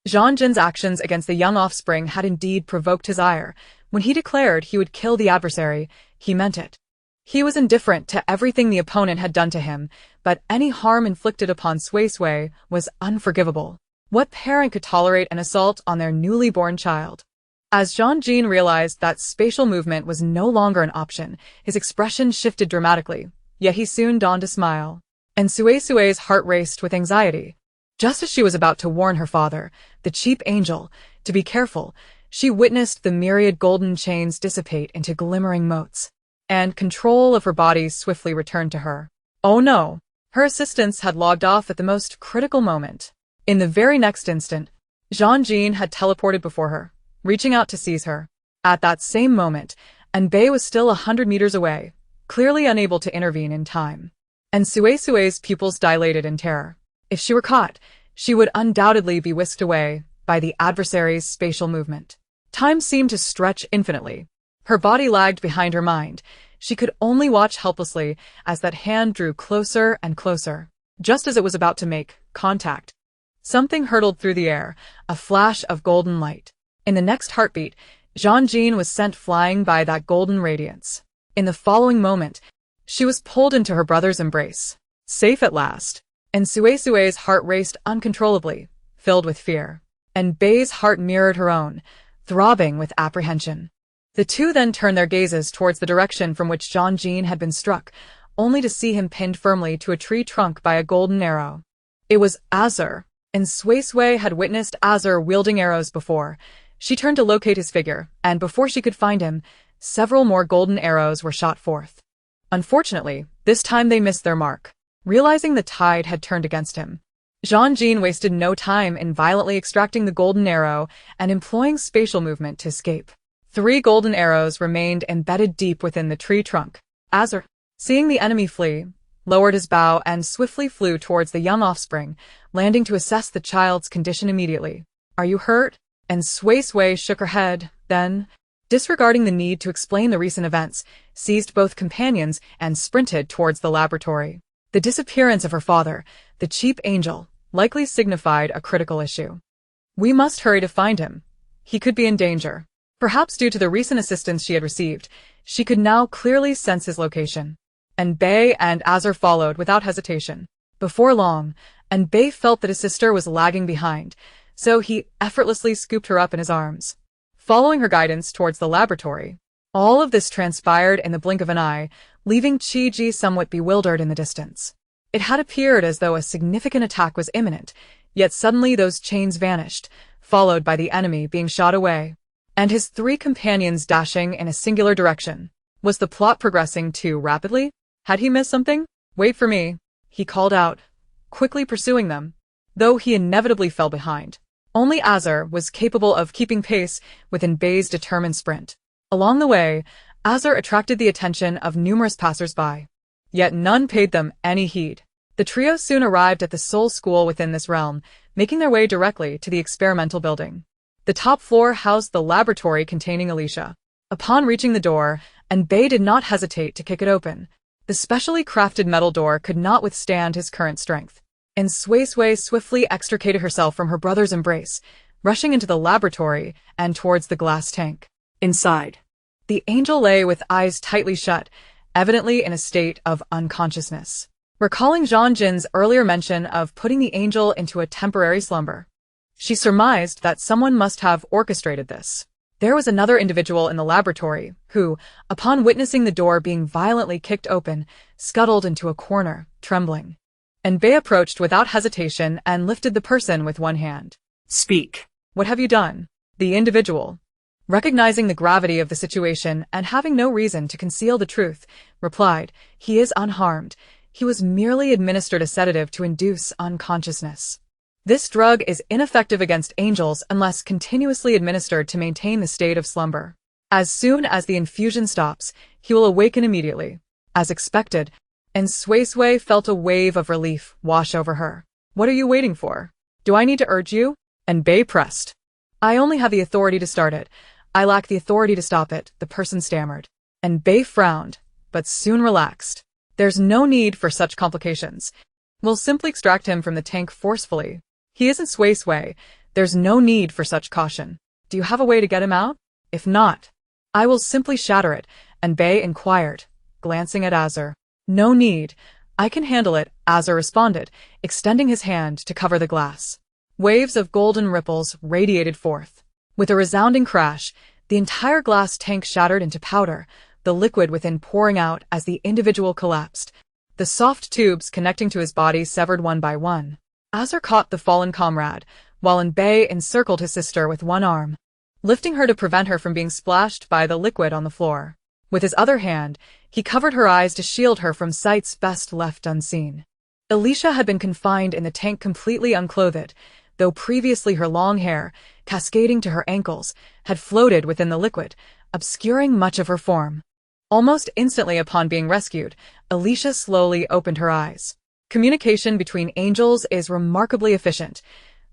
Zhang Jin's actions against the young offspring had indeed provoked his ire. When he declared he would kill the adversary, he meant it. He was indifferent to everything the opponent had done to him, but any harm inflicted upon Suisui was unforgivable. What parent could tolerate an assault on their newly born child? As Zhang Jin realized that spatial movement was no longer an option, his expression shifted dramatically, yet he soon donned a smile. And Suisui's heart raced with anxiety. Just as she was about to warn her father, the chief angel, to be careful, she witnessed the myriad golden chains dissipate into glimmering motes, and control of her body swiftly returned to her. Oh no! Her assistants had logged off at the most critical moment. In the very next instant, Zhang Jin had teleported before her, reaching out to seize her. At that same moment, Bei was still 100 meters away, clearly unable to intervene in time. And Suisui's pupils dilated in terror. If she were caught, she would undoubtedly be whisked away by the adversary's spatial movement. Time seemed to stretch infinitely. Her body lagged behind her mind. She could only watch helplessly as that hand drew closer and closer. Just as it was about to make contact, something hurtled through the air, a flash of golden light. In the next heartbeat, Zhang Jin was sent flying by that golden radiance. In the following moment, she was pulled into her brother's embrace. Safe at last. And Suisui's heart raced uncontrollably, filled with fear. And Bei's heart mirrored her own, throbbing with apprehension. The two then turned their gazes towards the direction from which Zhang Jin had been struck, only to see him pinned firmly to a tree trunk by a golden arrow. It was Azur, and Suisui had witnessed Azur wielding arrows before. She turned to locate his figure, and before she could find him, several more golden arrows were shot forth. Unfortunately, this time they missed their mark. Realizing the tide had turned against him, Zhang Jin wasted no time in violently extracting the golden arrow and employing spatial movement to escape. 3 golden arrows remained embedded deep within the tree trunk. Azur, seeing the enemy flee, lowered his bow and swiftly flew towards the young offspring, landing to assess the child's condition immediately. "Are you hurt?" And Suisui shook her head, then disregarding the need to explain the recent events, seized both companions and sprinted towards the laboratory. The disappearance of her father, the cheap angel, likely signified a critical issue. We must hurry to find him. He could be in danger. Perhaps due to the recent assistance she had received, she could now clearly sense his location. Enbei and Azur followed without hesitation. Before long, Enbei felt that his sister was lagging behind, so he effortlessly scooped her up in his arms. Following her guidance towards the laboratory, all of this transpired in the blink of an eye, leaving Chi-Ji somewhat bewildered in the distance. It had appeared as though a significant attack was imminent, yet suddenly those chains vanished, followed by the enemy being shot away, and his three companions dashing in a singular direction. Was the plot progressing too rapidly? Had he missed something? Wait for me, he called out, quickly pursuing them, though he inevitably fell behind. Only Azur was capable of keeping pace with Enbei's determined sprint. Along the way, Azur attracted the attention of numerous passers-by, yet none paid them any heed. The trio soon arrived at the sole school within this realm, making their way directly to the experimental building. The top floor housed the laboratory containing Alicia. Upon reaching the door, Enbei did not hesitate to kick it open. The specially crafted metal door could not withstand his current strength, and Suisui swiftly extricated herself from her brother's embrace, rushing into the laboratory and towards the glass tank. Inside, The angel lay with eyes tightly shut, evidently in a state of unconsciousness. Recalling Zhang Jin's earlier mention of putting the angel into a temporary slumber, she surmised that someone must have orchestrated this. There was another individual in the laboratory who, upon witnessing the door being violently kicked open, scuttled into a corner, trembling. Enbei approached without hesitation and lifted the person with one hand. Speak. What have you done? The individual, recognizing the gravity of the situation and having no reason to conceal the truth, replied, "He is unharmed. He was merely administered a sedative to induce unconsciousness. This drug is ineffective against angels unless continuously administered to maintain the state of slumber. As soon as the infusion stops, he will awaken immediately." As expected, and Suisui felt a wave of relief wash over her. "What are you waiting for? Do I need to urge you?" Enbei pressed. "I only have the authority to start it. I lack the authority to stop it," the person stammered. Enbei frowned, but soon relaxed. "There's no need for such complications. We'll simply extract him from the tank forcefully. He isn't Suisui. There's no need for such caution. Do you have a way to get him out? If not, I will simply shatter it," Enbei inquired, glancing at Azur. "No need. I can handle it," Azur responded, extending his hand to cover the glass. Waves of golden ripples radiated forth. With a resounding crash, the entire glass tank shattered into powder, the liquid within pouring out as the individual collapsed. The soft tubes connecting to his body severed one by one. Azur caught the fallen comrade, while Enbei encircled his sister with one arm, lifting her to prevent her from being splashed by the liquid on the floor. With his other hand, he covered her eyes to shield her from sights best left unseen. Alicia had been confined in the tank completely unclothed, though previously her long hair, cascading to her ankles, had floated within the liquid, obscuring much of her form. Almost instantly upon being rescued, Alicia slowly opened her eyes. Communication between angels is remarkably efficient.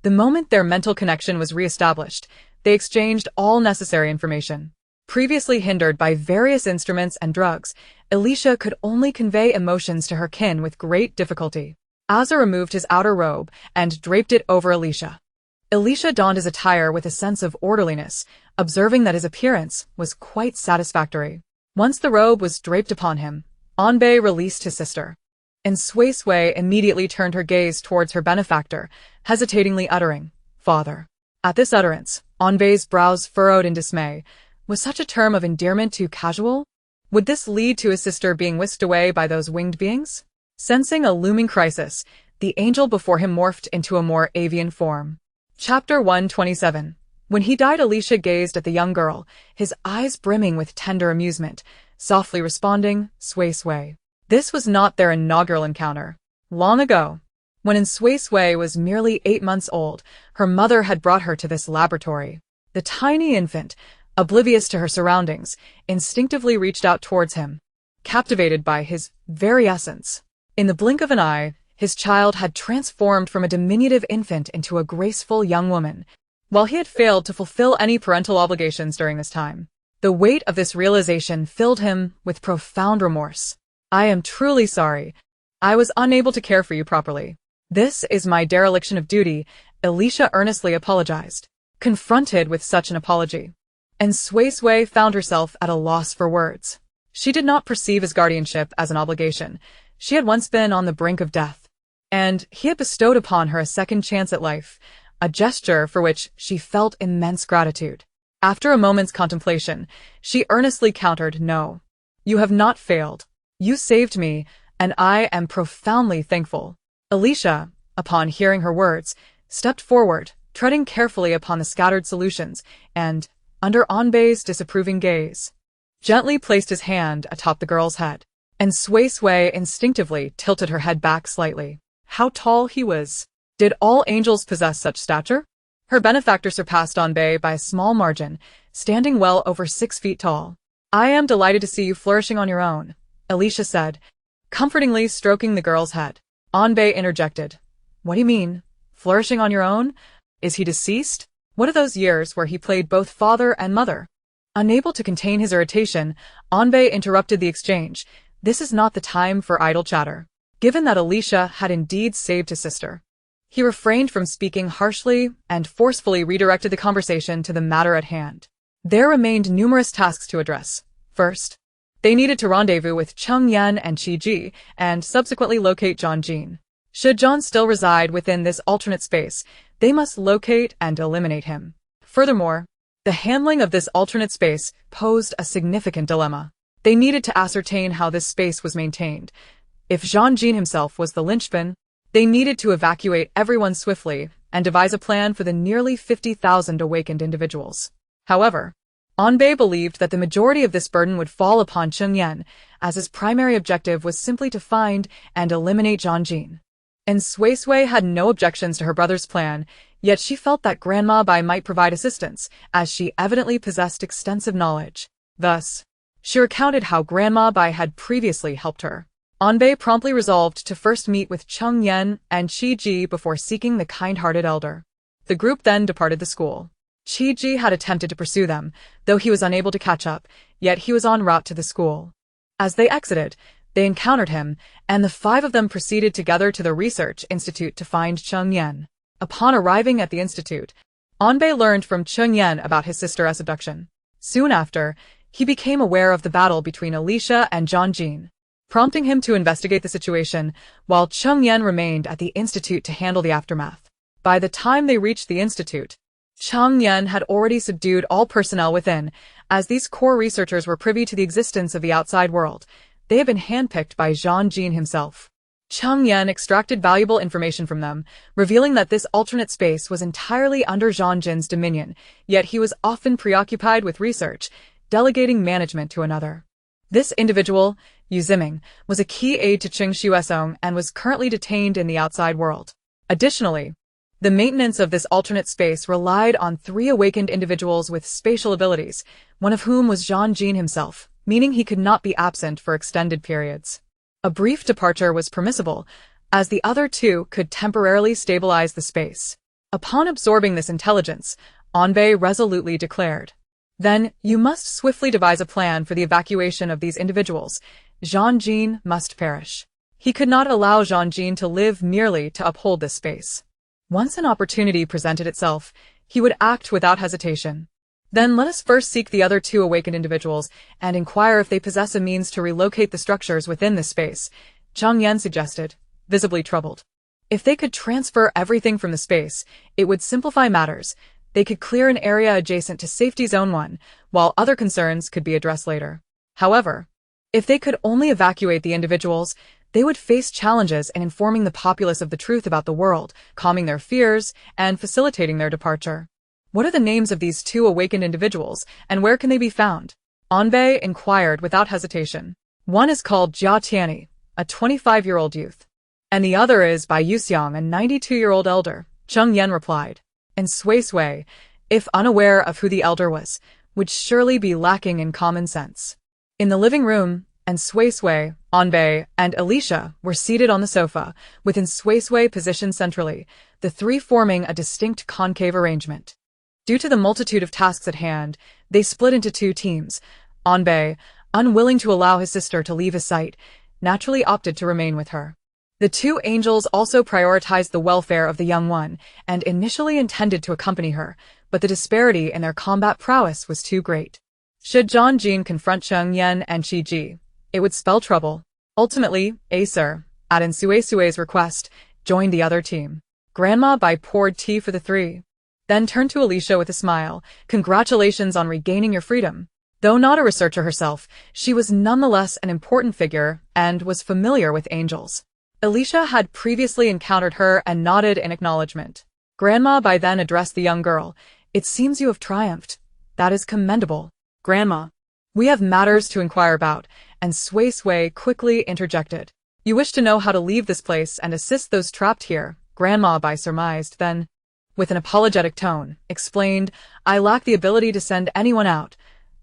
The moment their mental connection was re-established, they exchanged all necessary information. Previously hindered by various instruments and drugs, Alicia could only convey emotions to her kin with great difficulty. Azur removed his outer robe and draped it over Alicia. Alicia donned his attire with a sense of orderliness, observing that his appearance was quite satisfactory. Once the robe was draped upon him, Enbei released his sister, and Suisui immediately turned her gaze towards her benefactor, hesitatingly uttering, "Father." At this utterance, Enbei's brows furrowed in dismay. Was such a term of endearment too casual? Would this lead to his sister being whisked away by those winged beings? Sensing a looming crisis, the angel before him morphed into a more avian form. Chapter 127. When he died, Alicia gazed at the young girl, his eyes brimming with tender amusement, softly responding, "Suisui." This was not their inaugural encounter. Long ago, when Suisui was merely 8 months old, her mother had brought her to this laboratory. The tiny infant, oblivious to her surroundings, instinctively reached out towards him, captivated by his very essence. In the blink of an eye, his child had transformed from a diminutive infant into a graceful young woman. While he had failed to fulfill any parental obligations during this time, The weight of this realization filled him with profound remorse. I am truly sorry. I was unable to care for you properly. This is my dereliction of duty, Alicia earnestly apologized, confronted with such an apology. And Suisui found herself at a loss for words. She did not perceive his guardianship as an obligation. She had once been on the brink of death, and he had bestowed upon her a second chance at life, a gesture for which she felt immense gratitude. After a moment's contemplation, she earnestly countered, "No. You have not failed. You saved me, and I am profoundly thankful." Alicia, upon hearing her words, stepped forward, treading carefully upon the scattered solutions, and, under Onbei's disapproving gaze, gently placed his hand atop the girl's head, and Suisui instinctively tilted her head back slightly. How tall he was! Did all angels possess such stature? Her benefactor surpassed Onbei by a small margin, standing well over 6 feet tall. "I am delighted to see you flourishing on your own," Alicia said, comfortingly stroking the girl's head. Onbei interjected, "What do you mean? Flourishing on your own? Is he deceased? What are those years where he played both father and mother?" Unable to contain his irritation, Onbei interrupted the exchange. This is not the time for idle chatter. Given that Alicia had indeed saved his sister, he refrained from speaking harshly and forcefully redirected the conversation to the matter at hand. There remained numerous tasks to address. First, they needed to rendezvous with Cheng Yan and Qi Ji, and subsequently locate John Jean. Should John still reside within this alternate space, they must locate and eliminate him. Furthermore, the handling of this alternate space posed a significant dilemma. They needed to ascertain how this space was maintained. If Jean Jean himself was the linchpin, they needed to evacuate everyone swiftly and devise a plan for the nearly 50,000 awakened individuals. However, Onbei believed that the majority of this burden would fall upon Cheng Yan, as his primary objective was simply to find and eliminate Jean Jean. And Suisui had no objections to her brother's plan, yet she felt that Grandma Bai might provide assistance, as she evidently possessed extensive knowledge. Thus, she recounted how Grandma Bai had previously helped her. Onbei promptly resolved to first meet with Cheng Yan and Qi Ji before seeking the kind-hearted elder. The group then departed the school. Qi Ji had attempted to pursue them, though he was unable to catch up, yet he was en route to the school. As they exited, they encountered him, and the 5 of them proceeded together to the research institute to find Cheng Yan. Upon arriving at the institute, Onbei learned from Cheng Yan about his sister's abduction. Soon after, he became aware of the battle between Alicia and John Jean, prompting him to investigate the situation, while Cheng Yan remained at the institute to handle the aftermath. By the time they reached the institute, Cheng Yan had already subdued all personnel within, as these core researchers were privy to the existence of the outside world. They had been handpicked by Jean Jean himself. Cheng Yan extracted valuable information from them, revealing that this alternate space was entirely under Jean Jin's dominion, yet he was often preoccupied with research, delegating management to another. This individual, Yu Ziming, was a key aide to Qing Xuesong and was currently detained in the outside world. Additionally, the maintenance of this alternate space relied on 3 awakened individuals with spatial abilities, one of whom was Jean Jean himself, meaning he could not be absent for extended periods. A brief departure was permissible, as the other 2 could temporarily stabilize the space. Upon absorbing this intelligence, Onbei resolutely declared, "Then, you must swiftly devise a plan for the evacuation of these individuals. Jean Jean must perish. He could not allow Jean Jean to live merely to uphold this space. Once an opportunity presented itself, he would act without hesitation. Then let us first seek the other 2 awakened individuals and inquire if they possess a means to relocate the structures within this space," Cheng Yan suggested, visibly troubled. If they could transfer everything from the space, it would simplify matters. They could clear an area adjacent to Safety Zone 1, while other concerns could be addressed later. However, if they could only evacuate the individuals, they would face challenges in informing the populace of the truth about the world, calming their fears, and facilitating their departure. What are the names of these 2 awakened individuals, and where can they be found? Onbei inquired without hesitation. One is called Jia Tianyi, a 25-year-old youth, and the other is Bai Yuxiang, a 92-year-old elder, Cheng Yan replied. And Suisui, if unaware of who the elder was, would surely be lacking in common sense. In the living room, and Suisui, Onbei, and Alicia were seated on the sofa, within Suisui positioned centrally, the 3 forming a distinct concave arrangement. Due to the multitude of tasks at hand, They split into two teams. Anbei, unwilling to allow his sister to leave his sight, naturally opted to remain with her. The two angels also prioritized the welfare of the young one, and initially intended to accompany her, but the disparity in their combat prowess was too great. Should Zhang Jin confront Cheng Yan and Qi Ji, it would spell trouble. Ultimately, Acer, at Suisui's request, joined the other team. Grandma Bai poured tea for the three, then turned to Alicia with a smile. Congratulations on regaining your freedom. Though not a researcher herself, she was nonetheless an important figure and was familiar with angels. Alicia had previously encountered her and nodded in acknowledgement. Grandma Bai then addressed the young girl. It seems you have triumphed. That is commendable. Grandma, We have matters to inquire about, and Suisui quickly interjected. You wish to know how to leave this place and assist those trapped here, Grandma Bai surmised, then, with an apologetic tone, explained, I lack the ability to send anyone out.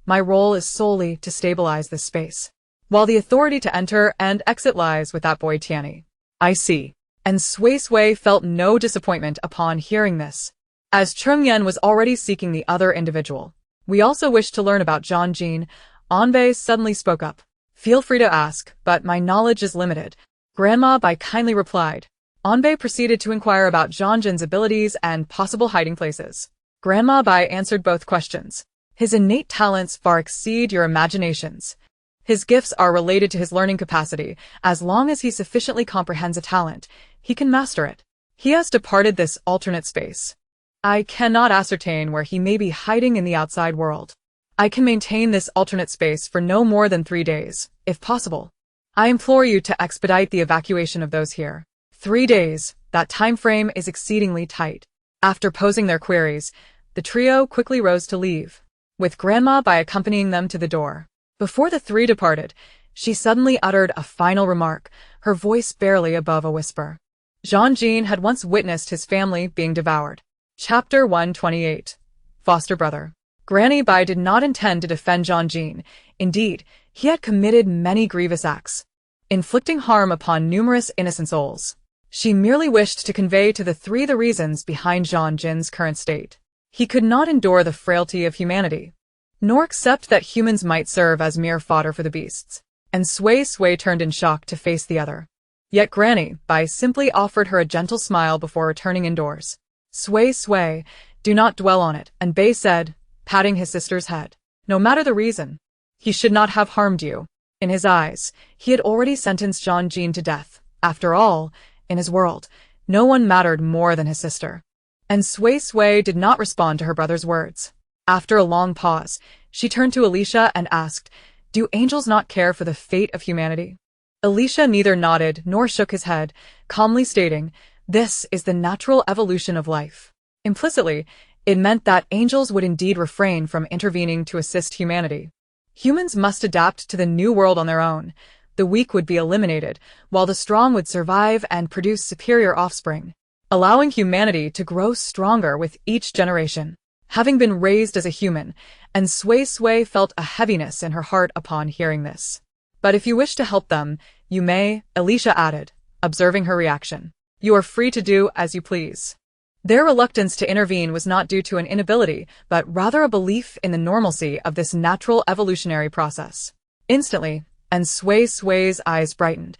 My role is solely to stabilize this space, while the authority to enter and exit lies with that boy Tianyi. I see. And Suisui felt no disappointment upon hearing this, as Cheng Yan was already seeking the other individual. We also wish to learn about Zhang Jin. Anbei suddenly spoke up. Feel free to ask, but my knowledge is limited. Grandma Bai kindly replied. Anbei proceeded to inquire about Zhang Jin's abilities and possible hiding places. Grandma Bai answered both questions. His innate talents far exceed your imaginations. His gifts are related to his learning capacity. As long as he sufficiently comprehends a talent, he can master it. He has departed this alternate space. I cannot ascertain where he may be hiding in the outside world. I can maintain this alternate space for no more than 3 days, if possible. I implore you to expedite the evacuation of those here. 3 days, that time frame is exceedingly tight. After posing their queries, the trio quickly rose to leave, with Grandma Bai accompanying them to the door. Before the three departed, she suddenly uttered a final remark, her voice barely above a whisper. Zhang Jin had once witnessed his family being devoured. Chapter 128. Foster Brother. Granny Bai did not intend to defend Zhang Jin. Indeed, he had committed many grievous acts, inflicting harm upon numerous innocent souls. She merely wished to convey to the three the reasons behind Zhang Jin's current state. He could not endure the frailty of humanity, nor accept that humans might serve as mere fodder for the beasts. And Suisui turned in shock to face the other. Yet Granny Bai simply offered her a gentle smile before returning indoors. Suisui, do not dwell on it, and Bei said, patting his sister's head. No matter the reason, he should not have harmed you. In his eyes, he had already sentenced Zhang Jin to death. After all, in his world, no one mattered more than his sister. And Suisui did not respond to her brother's words. After a long pause, she turned to Alicia and asked, do angels not care for the fate of humanity? Alicia neither nodded nor shook his head, calmly stating, this is the natural evolution of life. Implicitly, it meant that angels would indeed refrain from intervening to assist humanity. Humans must adapt to the new world on their own. The weak would be eliminated, while the strong would survive and produce superior offspring, allowing humanity to grow stronger with each generation. Having been raised as a human, and Suisui felt a heaviness in her heart upon hearing this. But if you wish to help them, you may, Alicia added, observing her reaction. You are free to do as you please. Their reluctance to intervene was not due to an inability, but rather a belief in the normalcy of this natural evolutionary process. Instantly, and Suisui's eyes brightened.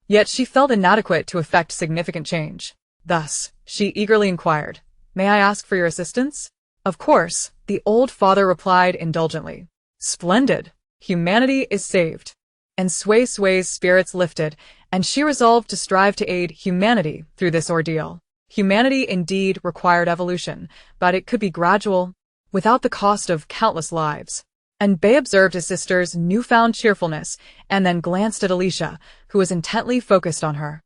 Yet she felt inadequate to effect significant change. Thus, she eagerly inquired, may I ask for your assistance? Of course, the old father replied indulgently. Splendid! Humanity is saved. And Suisui's spirits lifted, and she resolved to strive to aid humanity through this ordeal. Humanity indeed required evolution, but it could be gradual, without the cost of countless lives. And Bei observed his sister's newfound cheerfulness, and then glanced at Alicia, who was intently focused on her.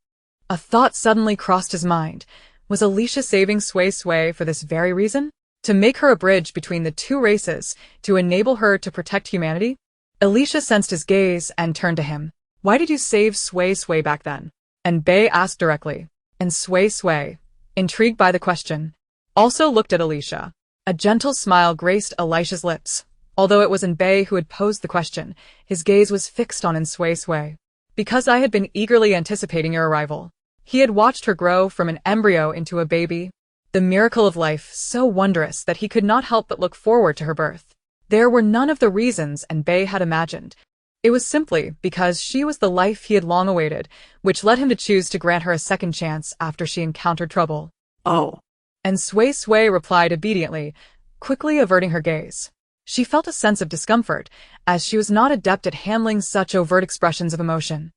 A thought suddenly crossed his mind. Was Alicia saving Suisui for this very reason? To make her a bridge between the two races, to enable her to protect humanity? Alicia sensed his gaze and turned to him. Why did you save Suisui back then? And Bei asked directly. And Suisui, intrigued by the question, also looked at Alicia. A gentle smile graced Alicia's lips. Although it was Bei who had posed the question, his gaze was fixed on Suisui. Because I had been eagerly anticipating your arrival. He had watched her grow from an embryo into a baby, the miracle of life so wondrous that he could not help but look forward to her birth. There were none of the reasons Bei had imagined. It was simply because she was the life he had long awaited, which led him to choose to grant her a second chance after she encountered trouble. Oh. And Suisui replied obediently, quickly averting her gaze. She felt a sense of discomfort, as she was not adept at handling such overt expressions of emotion.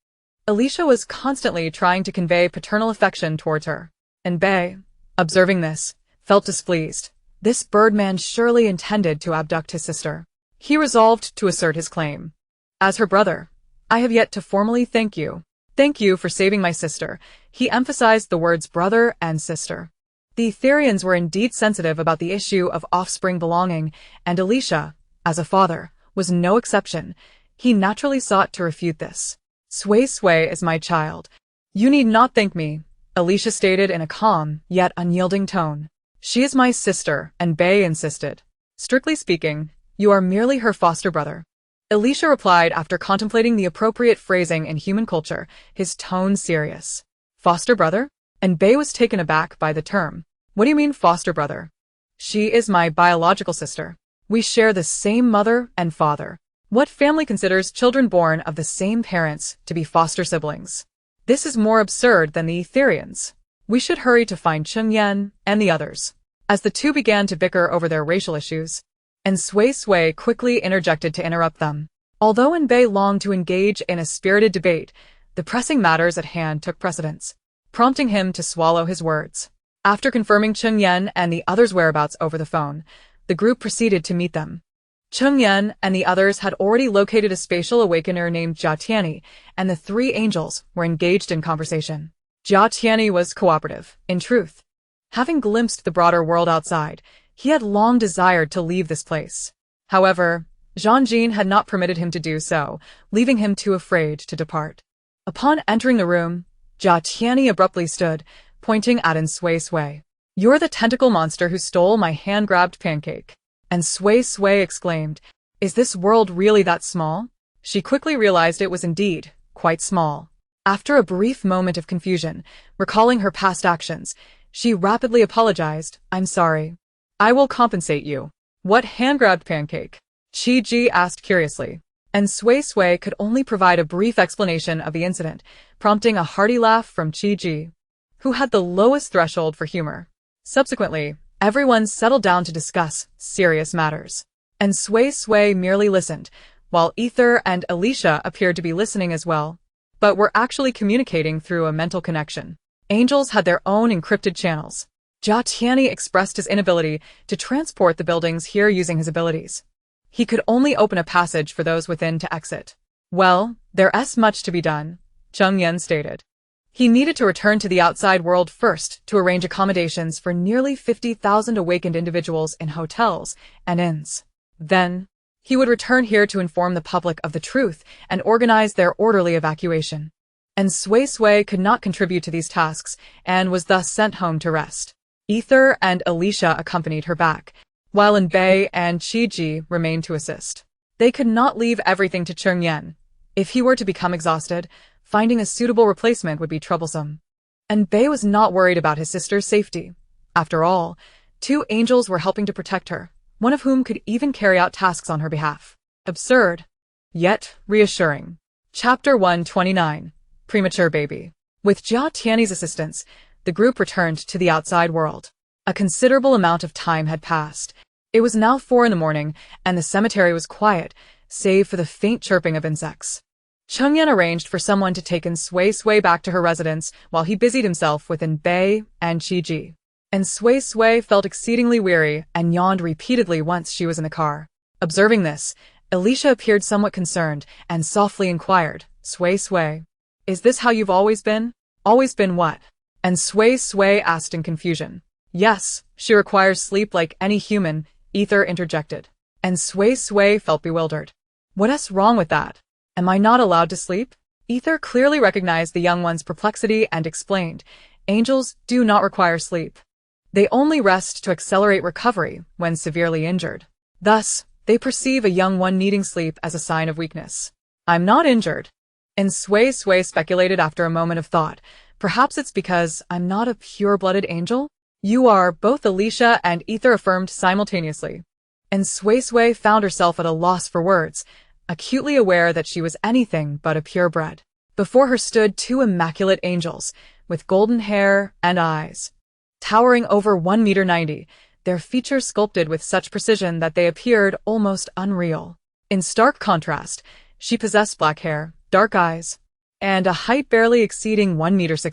Alicia was constantly trying to convey paternal affection towards her, and Bei, observing this, felt displeased. This birdman surely intended to abduct his sister. He resolved to assert his claim. As her brother, I have yet to formally thank you. Thank you for saving my sister. He emphasized the words brother and sister. The Etherians were indeed sensitive about the issue of offspring belonging, and Alicia, as a father, was no exception. He naturally sought to refute this. Suisui is my child. You need not thank me, Alicia stated in a calm, yet unyielding tone. She is my sister, and Bei insisted. Strictly speaking, you are merely her foster brother. Alicia replied after contemplating the appropriate phrasing in human culture, his tone serious. Foster brother? And Bei was taken aback by the term. What do you mean foster brother? She is my biological sister. We share the same mother and father. What family considers children born of the same parents to be foster siblings? This is more absurd than the Etherians. We should hurry to find Chengyan and the others. As the two began to bicker over their racial issues, and Suisui quickly interjected to interrupt them. Although Bei longed to engage in a spirited debate, the pressing matters at hand took precedence, prompting him to swallow his words. After confirming Chengyan and the others' whereabouts over the phone, the group proceeded to meet them. Chengyan and the others had already located a spatial awakener named Jia Tianyi, and the three angels were engaged in conversation. Jia Tianyi was cooperative, in truth. Having glimpsed the broader world outside, he had long desired to leave this place. However, Zhangjin had not permitted him to do so, leaving him too afraid to depart. Upon entering the room, Jia Tianyi abruptly stood, pointing at Suisui. You're the tentacle monster who stole my hand-grabbed pancake. And Suisui exclaimed, is this world really that small? She quickly realized it was indeed quite small. After a brief moment of confusion, recalling her past actions, she rapidly apologized. I'm sorry. I will compensate you. What hand-grabbed pancake? Chi-Ji asked curiously. And Suisui could only provide a brief explanation of the incident, prompting a hearty laugh from Chi-Ji, who had the lowest threshold for humor. Subsequently, everyone settled down to discuss serious matters. And Suisui merely listened, while Ether and Alicia appeared to be listening as well, but were actually communicating through a mental connection. Angels had their own encrypted channels. Jia Tianyi expressed his inability to transport the buildings here using his abilities. He could only open a passage for those within to exit. Well, there's much to be done, Chengyan stated. He needed to return to the outside world first to arrange accommodations for nearly 50,000 awakened individuals in hotels and inns. Then, he would return here to inform the public of the truth and organize their orderly evacuation. And Suisui could not contribute to these tasks and was thus sent home to rest. Ether and Alicia accompanied her back, while Bei and Chi-Ji remained to assist. They could not leave everything to Chengyan. If he were to become exhausted, finding a suitable replacement would be troublesome. And Bei was not worried about his sister's safety. After all, two angels were helping to protect her, one of whom could even carry out tasks on her behalf. Absurd, yet reassuring. Chapter 129. Premature Baby. With Jia Tianyi's assistance, the group returned to the outside world. A considerable amount of time had passed. It was now 4 a.m, and the cemetery was quiet, save for the faint chirping of insects. Chengyan arranged for someone to take Suisui back to her residence while he busied himself with Bei and Chi-Ji. And Suisui felt exceedingly weary and yawned repeatedly once she was in the car. Observing this, Alicia appeared somewhat concerned and softly inquired, Suisui, is this how you've always been? Always been what? And Suisui asked in confusion. Yes, she requires sleep like any human, Ether interjected. And Suisui felt bewildered. What's wrong with that? Am I not allowed to sleep? Ether clearly recognized the young one's perplexity and explained, angels do not require sleep. They only rest to accelerate recovery when severely injured. Thus, they perceive a young one needing sleep as a sign of weakness. I'm not injured. And Suisui speculated after a moment of thought. Perhaps it's because I'm not a pure-blooded angel? You are, both Alicia and Ether affirmed simultaneously. and Suisui found herself at a loss for words, acutely aware that she was anything but a purebred. Before her stood two immaculate angels, with golden hair and eyes. Towering over 1.90 meters, their features sculpted with such precision that they appeared almost unreal. In stark contrast, she possessed black hair, dark eyes, and a height barely exceeding 1.60 meters.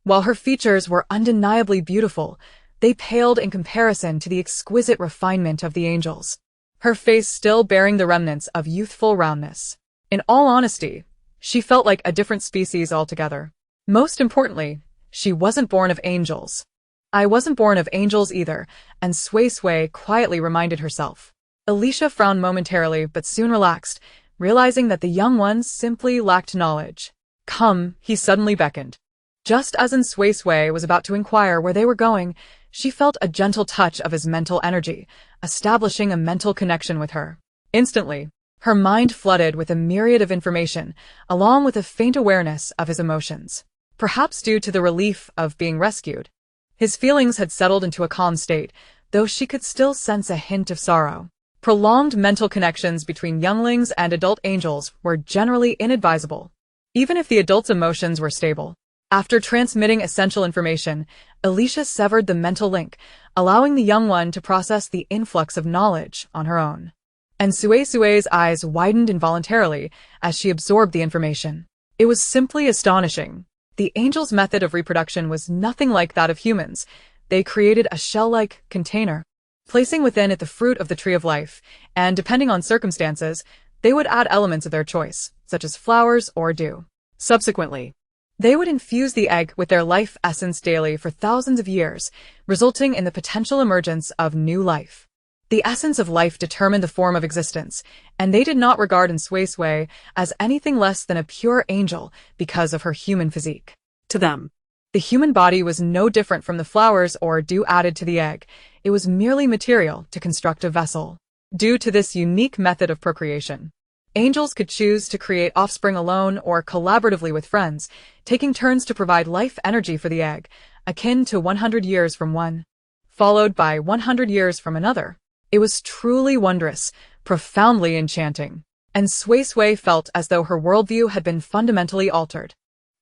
While her features were undeniably beautiful, they paled in comparison to the exquisite refinement of the angels, her face still bearing the remnants of youthful roundness. In all honesty, she felt like a different species altogether. Most importantly, she wasn't born of angels. I wasn't born of angels either, and Suisui quietly reminded herself. Alicia frowned momentarily but soon relaxed, realizing that the young ones simply lacked knowledge. Come, he suddenly beckoned. Just as Suisui was about to inquire where they were going, she felt a gentle touch of his mental energy, establishing a mental connection with her. Instantly, her mind flooded with a myriad of information, along with a faint awareness of his emotions. Perhaps due to the relief of being rescued, his feelings had settled into a calm state, though she could still sense a hint of sorrow. Prolonged mental connections between younglings and adult angels were generally inadvisable, even if the adult's emotions were stable. After transmitting essential information, Alicia severed the mental link, allowing the young one to process the influx of knowledge on her own. And Suisui's eyes widened involuntarily as she absorbed the information. It was simply astonishing. The angels' method of reproduction was nothing like that of humans. They created a shell-like container, placing within it the fruit of the tree of life, and depending on circumstances, they would add elements of their choice, such as flowers or dew. Subsequently, they would infuse the egg with their life essence daily for thousands of years, resulting in the potential emergence of new life. The essence of life determined the form of existence, and they did not regard Suisui as anything less than a pure angel because of her human physique. To them, the human body was no different from the flowers or dew added to the egg. It was merely material to construct a vessel. Due to this unique method of procreation, angels could choose to create offspring alone or collaboratively with friends, taking turns to provide life energy for the egg, akin to 100 years from one, followed by 100 years from another. It was truly wondrous, profoundly enchanting, and Suisui felt as though her worldview had been fundamentally altered.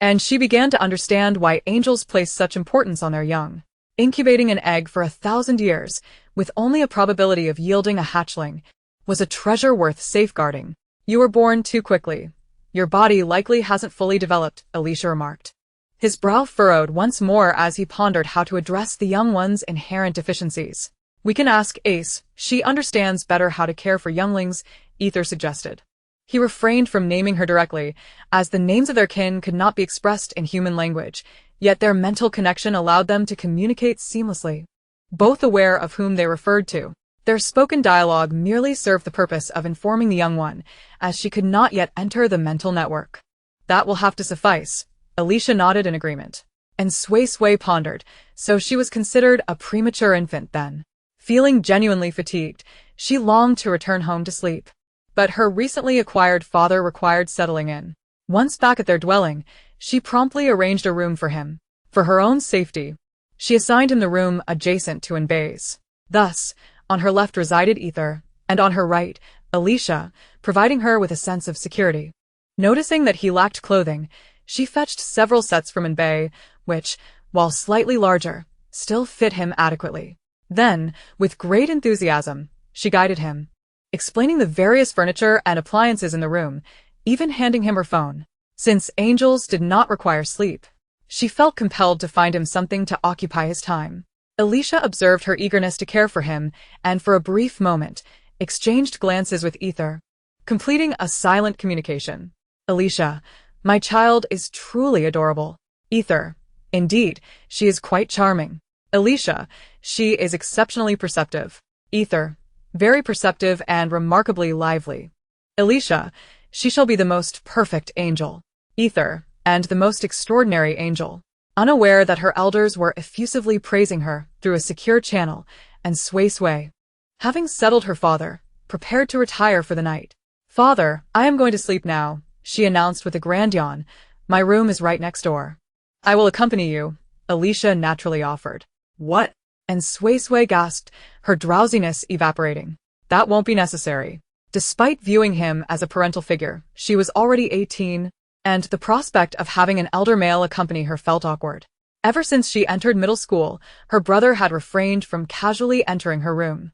And she began to understand why angels place such importance on their young. Incubating an egg for 1,000 years, with only a probability of yielding a hatchling, was a treasure worth safeguarding. You were born too quickly. Your body likely hasn't fully developed, Alicia remarked. His brow furrowed once more as he pondered how to address the young one's inherent deficiencies. We can ask Ace, she understands better how to care for younglings, Ether suggested. He refrained from naming her directly, as the names of their kin could not be expressed in human language, yet their mental connection allowed them to communicate seamlessly. Both aware of whom they referred to, their spoken dialogue merely served the purpose of informing the young one, as she could not yet enter the mental network. That will have to suffice. Alicia nodded in agreement. And Suisui pondered, so she was considered a premature infant then. Feeling genuinely fatigued, she longed to return home to sleep. But her recently acquired father required settling in. Once back at their dwelling, she promptly arranged a room for him. For her own safety, she assigned him the room adjacent to Enbay's. Thus, on her left resided Ether, and on her right, Alicia, providing her with a sense of security. Noticing that he lacked clothing, she fetched several sets from Enbay, which, while slightly larger, still fit him adequately. Then, with great enthusiasm, she guided him, explaining the various furniture and appliances in the room, even handing him her phone. Since angels did not require sleep, she felt compelled to find him something to occupy his time. Alicia observed her eagerness to care for him, and for a brief moment, exchanged glances with Ether, completing a silent communication. Alicia, my child is truly adorable. Ether, indeed, she is quite charming. Alicia, she is exceptionally perceptive. Ether, very perceptive and remarkably lively. Alicia, she shall be the most perfect angel. Ether, and the most extraordinary angel. Unaware that her elders were effusively praising her through a secure channel, and Suisui, having settled her father, prepared to retire for the night. Father, I am going to sleep now, she announced with a grand yawn. My room is right next door. I will accompany you, Alicia naturally offered. what? And Suisui gasped, her drowsiness evaporating. That won't be necessary. Despite viewing him as a parental figure, she was already 18, and the prospect of having an elder male accompany her felt awkward. Ever since she entered middle school, her brother had refrained from casually entering her room.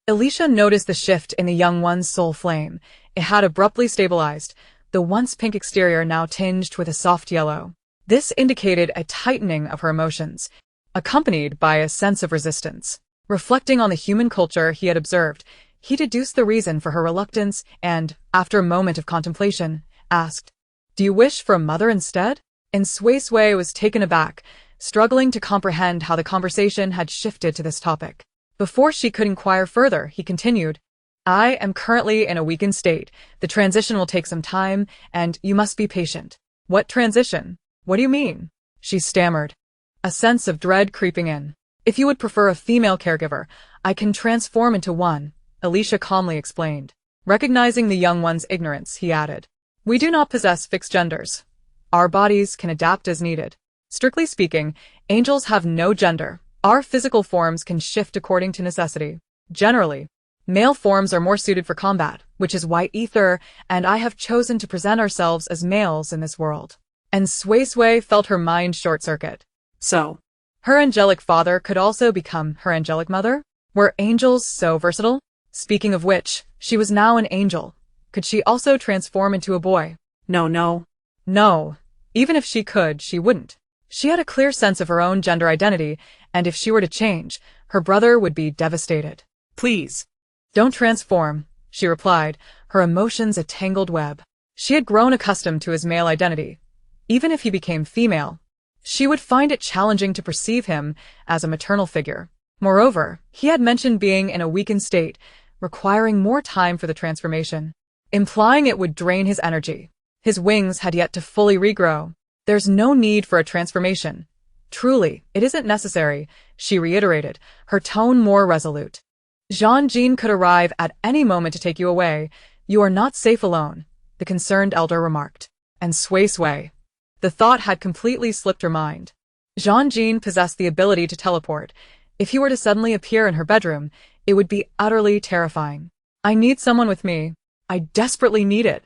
Alicia noticed the shift in the young one's soul flame. It had abruptly stabilized, the once pink exterior now tinged with a soft yellow. This indicated a tightening of her emotions, accompanied by a sense of resistance. Reflecting on the human culture he had observed, he deduced the reason for her reluctance and, after a moment of contemplation, asked, "Do you wish for a mother instead?" And Suisui was taken aback, struggling to comprehend how the conversation had shifted to this topic. Before she could inquire further, he continued, "I am currently in a weakened state. The transition will take some time, and you must be patient." "What transition? What do you mean?" she stammered, a sense of dread creeping in. "If you would prefer a female caregiver, I can transform into one," Alicia calmly explained. Recognizing the young one's ignorance, he added, "We do not possess fixed genders. Our bodies can adapt as needed. Strictly speaking, angels have no gender. Our physical forms can shift according to necessity. Generally, male forms are more suited for combat, which is why Ether and I have chosen to present ourselves as males in this world." And Suisui felt her mind short-circuit. So, Her angelic father could also become her angelic mother? Were angels so versatile? Speaking of which, she was now an angel. Could she also transform into a boy? no. No. Even if she could, she wouldn't. She had a clear sense of her own gender identity, and if she were to change, her brother would be devastated. Please. "Don't transform," she replied, her emotions a tangled web. She had grown accustomed to his male identity. Even if he became female, she would find it challenging to perceive him as a maternal figure. Moreover, he had mentioned being in a weakened state, requiring more time for the transformation, implying it would drain his energy. His wings had yet to fully regrow. "There's no need for a transformation. Truly, it isn't necessary," she reiterated, her tone more resolute. "Jean-Jean could arrive at any moment to take you away. You are not safe alone," the concerned elder remarked. And Suisui. The thought had completely slipped her mind. Jean-Jean possessed the ability to teleport. If he were to suddenly appear in her bedroom, it would be utterly terrifying. "I need someone with me. I desperately need it."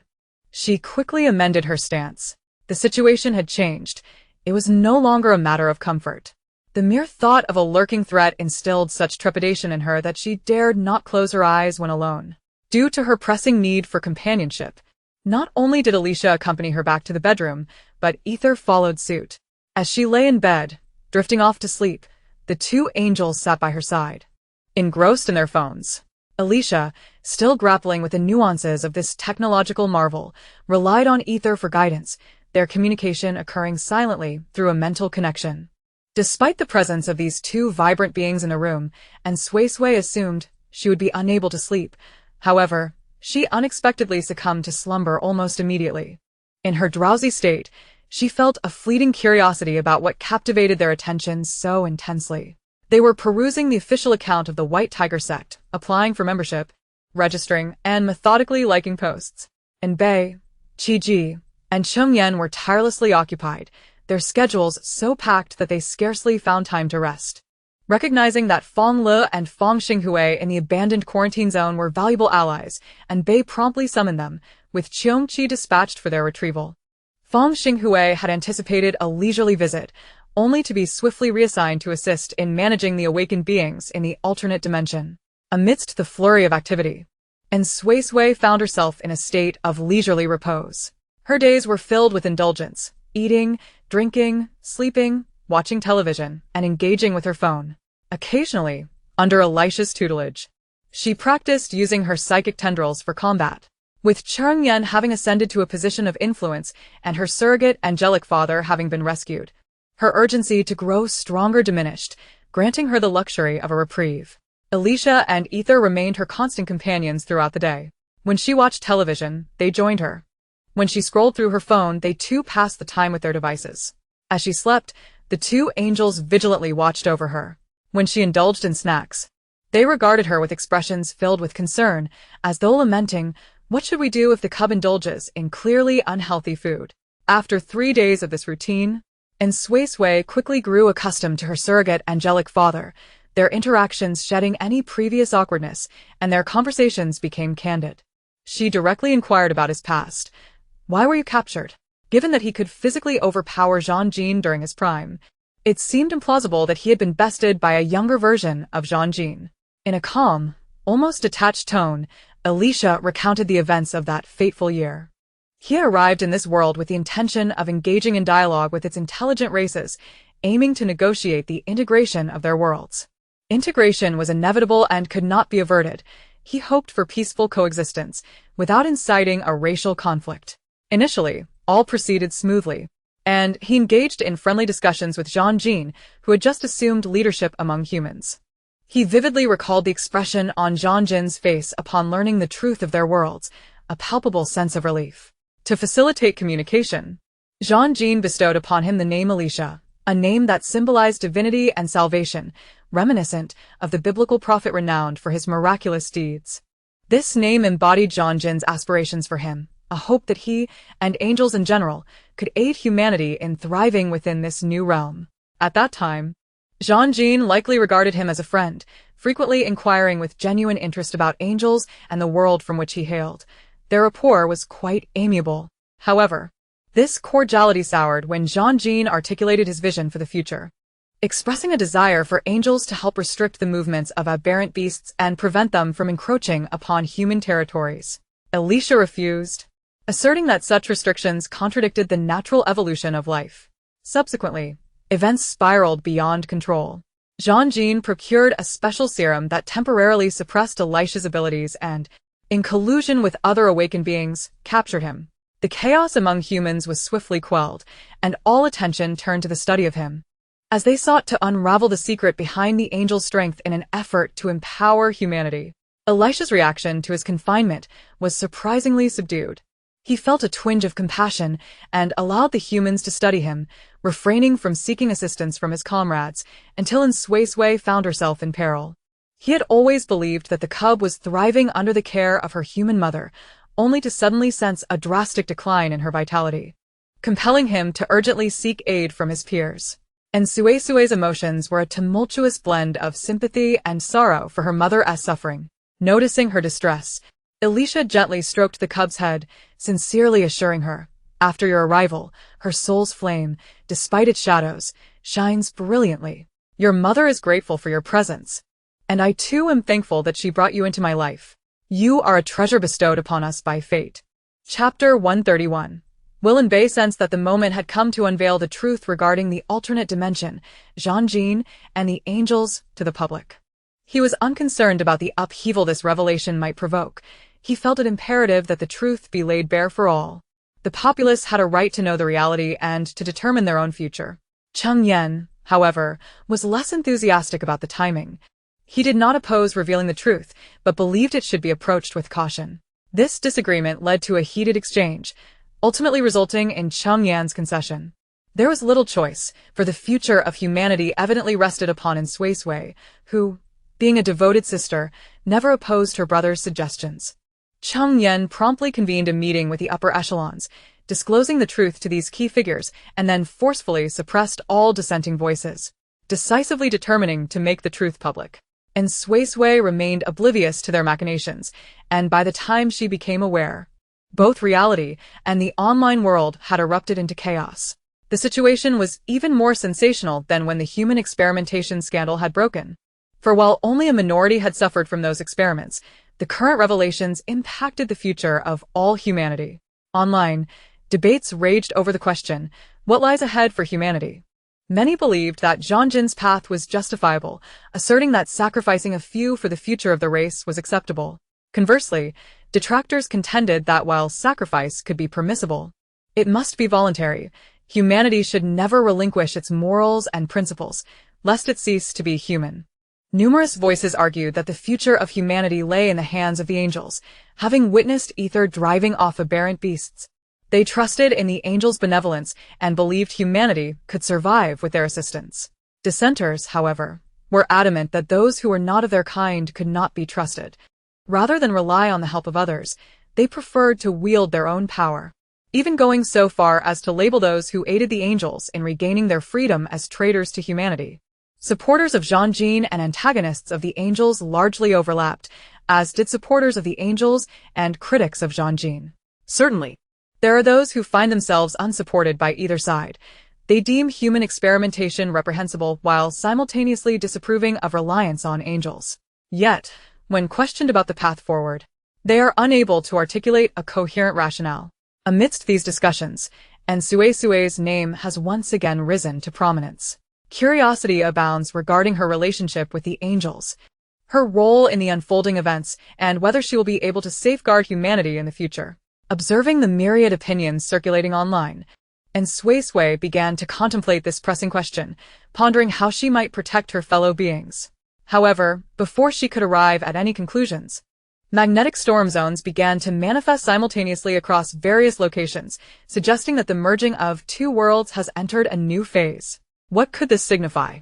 She quickly amended her stance. The situation had changed. It was no longer a matter of comfort. The mere thought of a lurking threat instilled such trepidation in her that she dared not close her eyes when alone. Due to her pressing need for companionship, not only did Alicia accompany her back to the bedroom, but Ether followed suit. As she lay in bed, drifting off to sleep, the two angels sat by her side, engrossed in their phones. Alicia, still grappling with the nuances of this technological marvel, relied on Ether for guidance, their communication occurring silently through a mental connection. Despite the presence of these two vibrant beings in the room, and Suisui assumed she would be unable to sleep. However, she unexpectedly succumbed to slumber almost immediately. In her drowsy state, she felt a fleeting curiosity about what captivated their attention so intensely. They were perusing the official account of the White Tiger sect, applying for membership, registering, and methodically liking posts. And Bei, Qiji, and Chengyan were tirelessly occupied, their schedules so packed that they scarcely found time to rest. Recognizing that Fonglow and Fongxinghui in the abandoned quarantine zone were valuable allies, and Bei promptly summoned them, with Cheongqi dispatched for their retrieval. Fongxinghui had anticipated a leisurely visit, only to be swiftly reassigned to assist in managing the awakened beings in the alternate dimension. Amidst the flurry of activity, and Suisui found herself in a state of leisurely repose. Her days were filled with indulgence, eating, drinking, sleeping, watching television, and engaging with her phone. Occasionally, under Alicia's tutelage, she practiced using her psychic tendrils for combat. With Chengyan having ascended to a position of influence and her surrogate angelic father having been rescued, her urgency to grow stronger diminished, granting her the luxury of a reprieve. Alicia and Ether remained her constant companions throughout the day. When she watched television, they joined her. When she scrolled through her phone, they too passed the time with their devices. As she slept, the two angels vigilantly watched over her. When she indulged in snacks, they regarded her with expressions filled with concern, as though lamenting, "What should we do if the cub indulges in clearly unhealthy food?" After 3 days of this routine, and Suisui quickly grew accustomed to her surrogate angelic father, their interactions shedding any previous awkwardness, and their conversations became candid. She directly inquired about his past. Why were you captured? Given that he could physically overpower Jean during his prime, it seemed implausible that he had been bested by a younger version of Jean. In a calm, almost detached tone, Alicia recounted the events of that fateful year. He had arrived in this world with the intention of engaging in dialogue with its intelligent races, aiming to negotiate the integration of their worlds. Integration was inevitable and could not be averted. He hoped for peaceful coexistence, without inciting a racial conflict. Initially, all proceeded smoothly, and he engaged in friendly discussions with Jean, who had just assumed leadership among humans. He vividly recalled the expression on Jean's face upon learning the truth of their worlds, a palpable sense of relief. To facilitate communication, Jean bestowed upon him the name Alicia, a name that symbolized divinity and salvation, reminiscent of the biblical prophet renowned for his miraculous deeds. This name embodied Jean's aspirations for him, a hope that he, and angels in general, could aid humanity in thriving within this new realm. At that time, Jean likely regarded him as a friend, frequently inquiring with genuine interest about angels and the world from which he hailed. Their rapport was quite amiable. However, this cordiality soured when Jean articulated his vision for the future, expressing a desire for angels to help restrict the movements of aberrant beasts and prevent them from encroaching upon human territories. Alicia refused, asserting that such restrictions contradicted the natural evolution of life. Subsequently, events spiraled beyond control. Jean procured a special serum that temporarily suppressed Alicia's abilities and, in collusion with other awakened beings, captured him. The chaos among humans was swiftly quelled, and all attention turned to the study of him, as they sought to unravel the secret behind the angel's strength in an effort to empower humanity. Alicia's reaction to his confinement was surprisingly subdued. He felt a twinge of compassion and allowed the humans to study him, refraining from seeking assistance from his comrades, until Suisui found herself in peril. He had always believed that the cub was thriving under the care of her human mother, only to suddenly sense a drastic decline in her vitality, compelling him to urgently seek aid from his peers. And Suisui's emotions were a tumultuous blend of sympathy and sorrow for her mother's suffering. Noticing her distress, Alicia gently stroked the cub's head, sincerely assuring her, after your arrival, her soul's flame, despite its shadows, shines brilliantly. Your mother is grateful for your presence, and I too am thankful that she brought you into my life. You are a treasure bestowed upon us by fate. Chapter 131. Will and Bei sensed that the moment had come to unveil the truth regarding the alternate dimension, Jean, and the angels, to the public. He was unconcerned about the upheaval this revelation might provoke. He felt it imperative that the truth be laid bare for all. The populace had a right to know the reality and to determine their own future. Cheng Yan, however, was less enthusiastic about the timing. He did not oppose revealing the truth, but believed it should be approached with caution. This disagreement led to a heated exchange, ultimately resulting in Cheng Yan's concession. There was little choice, for the future of humanity evidently rested upon Suisui, who, being a devoted sister, never opposed her brother's suggestions. Cheng Yan promptly convened a meeting with the upper echelons, disclosing the truth to these key figures, and then forcefully suppressed all dissenting voices, decisively determining to make the truth public. And Suisui remained oblivious to their machinations, and by the time she became aware, both reality and the online world had erupted into chaos. The situation was even more sensational than when the human experimentation scandal had broken. For while only a minority had suffered from those experiments, the current revelations impacted the future of all humanity. Online, debates raged over the question, what lies ahead for humanity? Many believed that Jean's path was justifiable, asserting that sacrificing a few for the future of the race was acceptable. Conversely, detractors contended that while sacrifice could be permissible, it must be voluntary. Humanity should never relinquish its morals and principles, lest it cease to be human. Numerous voices argued that the future of humanity lay in the hands of the angels, having witnessed ether driving off aberrant beasts. They trusted in the angels' benevolence and believed humanity could survive with their assistance. Dissenters, however, were adamant that those who were not of their kind could not be trusted. Rather than rely on the help of others, they preferred to wield their own power, even going so far as to label those who aided the angels in regaining their freedom as traitors to humanity. Supporters of Zhangjin and antagonists of the angels largely overlapped, as did supporters of the angels and critics of Zhangjin. Certainly, there are those who find themselves unsupported by either side. They deem human experimentation reprehensible while simultaneously disapproving of reliance on angels. Yet, when questioned about the path forward, they are unable to articulate a coherent rationale. Amidst these discussions, and Suisui's name has once again risen to prominence. Curiosity abounds regarding her relationship with the angels, her role in the unfolding events, and whether she will be able to safeguard humanity in the future. Observing the myriad opinions circulating online, and Suisui began to contemplate this pressing question, pondering how she might protect her fellow beings. However, before she could arrive at any conclusions, magnetic storm zones began to manifest simultaneously across various locations, suggesting that the merging of two worlds has entered a new phase. What could this signify?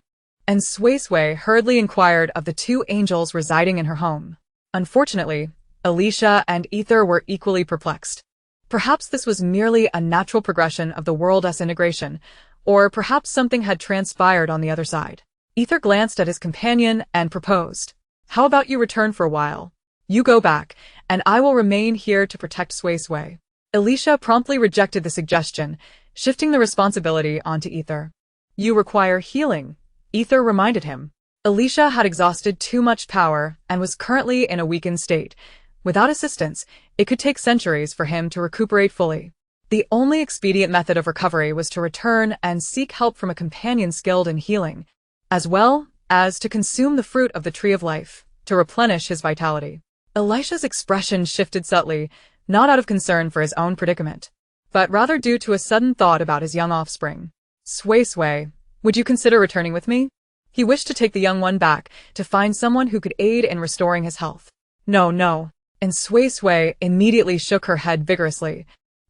And Suisui hurriedly inquired of the two angels residing in her home. Unfortunately, Alicia and Ether were equally perplexed. Perhaps this was merely a natural progression of the world's integration, or perhaps something had transpired on the other side. Ether glanced at his companion and proposed, "How about you return for a while? You go back, and I will remain here to protect Suisui." Alicia promptly rejected the suggestion, shifting the responsibility onto Ether. "You require healing," Ether reminded him. Alicia had exhausted too much power and was currently in a weakened state. Without assistance, it could take centuries for him to recuperate fully. The only expedient method of recovery was to return and seek help from a companion skilled in healing, as well as to consume the fruit of the Tree of Life, to replenish his vitality. Elisha's expression shifted subtly, not out of concern for his own predicament, but rather due to a sudden thought about his young offspring. "Suisui, would you consider returning with me?" He wished to take the young one back, to find someone who could aid in restoring his health. No. And Suisui immediately shook her head vigorously,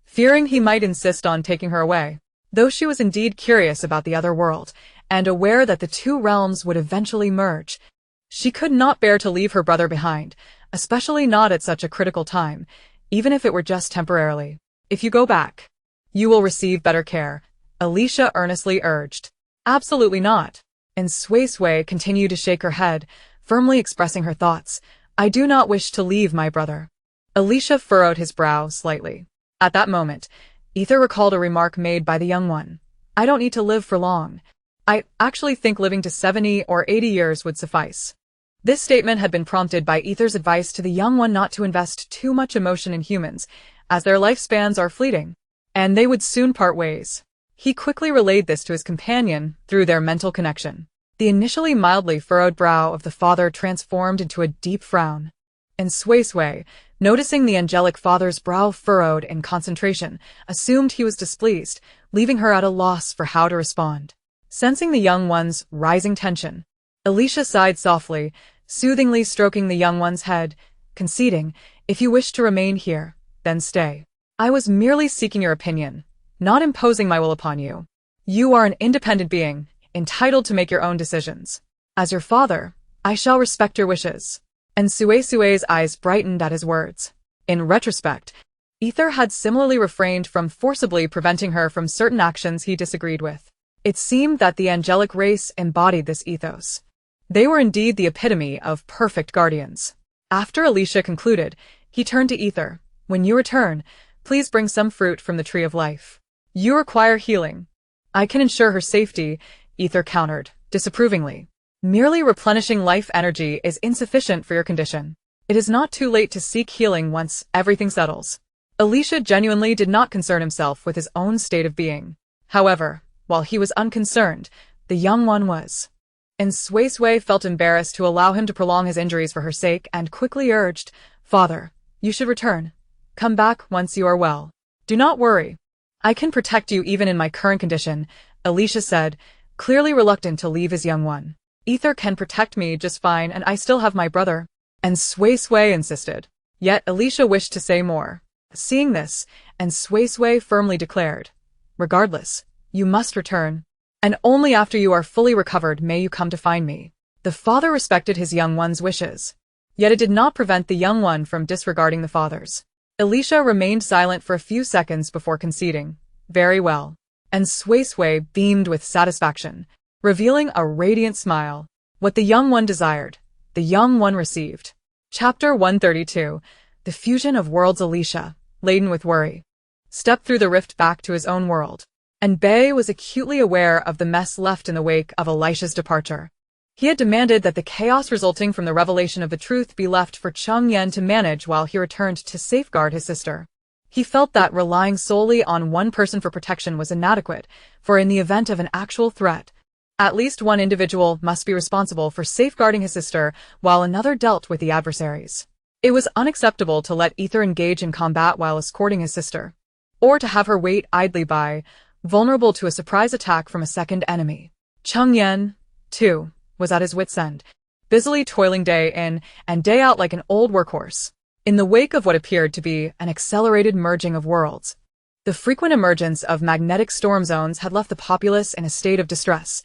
fearing he might insist on taking her away. Though she was indeed curious about the other world, and aware that the two realms would eventually merge, she could not bear to leave her brother behind, especially not at such a critical time, even if it were just temporarily. "If you go back, you will receive better care," Alicia earnestly urged. "Absolutely not." And Suisui continued to shake her head, firmly expressing her thoughts. "I do not wish to leave my brother." Alicia furrowed his brow slightly. At that moment, Ether recalled a remark made by the young one. "I don't need to live for long. I actually think living to 70 or 80 years would suffice." This statement had been prompted by Ether's advice to the young one not to invest too much emotion in humans, as their lifespans are fleeting, and they would soon part ways. He quickly relayed this to his companion through their mental connection. The initially mildly furrowed brow of the father transformed into a deep frown, and Suisui, noticing the angelic father's brow furrowed in concentration, assumed he was displeased, leaving her at a loss for how to respond. Sensing the young one's rising tension, Alicia sighed softly, soothingly stroking the young one's head, conceding, "If you wish to remain here, then stay. I was merely seeking your opinion, not imposing my will upon you. You are an independent being, entitled to make your own decisions. As your father, I shall respect your wishes." And Suisui's eyes brightened at his words. In retrospect, Ether had similarly refrained from forcibly preventing her from certain actions he disagreed with. It seemed that the angelic race embodied this ethos. They were indeed the epitome of perfect guardians. After Alicia concluded, he turned to Ether. "When you return, please bring some fruit from the Tree of Life. You require healing." "I can ensure her safety," Ether countered, disapprovingly. "Merely replenishing life energy is insufficient for your condition. It is not too late to seek healing once everything settles." Alicia genuinely did not concern himself with his own state of being. However, while he was unconcerned, the young one was. And Suisui felt embarrassed to allow him to prolong his injuries for her sake and quickly urged, "Father, you should return. Come back once you are well. Do not worry. I can protect you even in my current condition," Alicia said, clearly reluctant to leave his young one. "Ether can protect me just fine and I still have my brother." And Suisui insisted. Yet Alicia wished to say more. Seeing this, and Suisui firmly declared, "Regardless, you must return. And only after you are fully recovered may you come to find me." The father respected his young one's wishes. Yet it did not prevent the young one from disregarding the father's. Alicia remained silent for a few seconds before conceding, "Very well." And Suisui beamed with satisfaction. revealing a radiant smile. What the young one desired, the young one received. Chapter 132. The Fusion of Worlds. Alicia, laden with worry, stepped through the rift back to his own world, and Bei was acutely aware of the mess left in the wake of Alicia's departure. He had demanded that the chaos resulting from the revelation of the truth be left for Cheng Yan to manage while he returned to safeguard his sister. He felt that relying solely on one person for protection was inadequate, for in the event of an actual threat, at least one individual must be responsible for safeguarding his sister while another dealt with the adversaries. It was unacceptable to let Ether engage in combat while escorting his sister, or to have her wait idly by, vulnerable to a surprise attack from a second enemy. Cheng Yan, too, was at his wit's end, busily toiling day in and day out like an old workhorse. In the wake of what appeared to be an accelerated merging of worlds, the frequent emergence of magnetic storm zones had left the populace in a state of distress.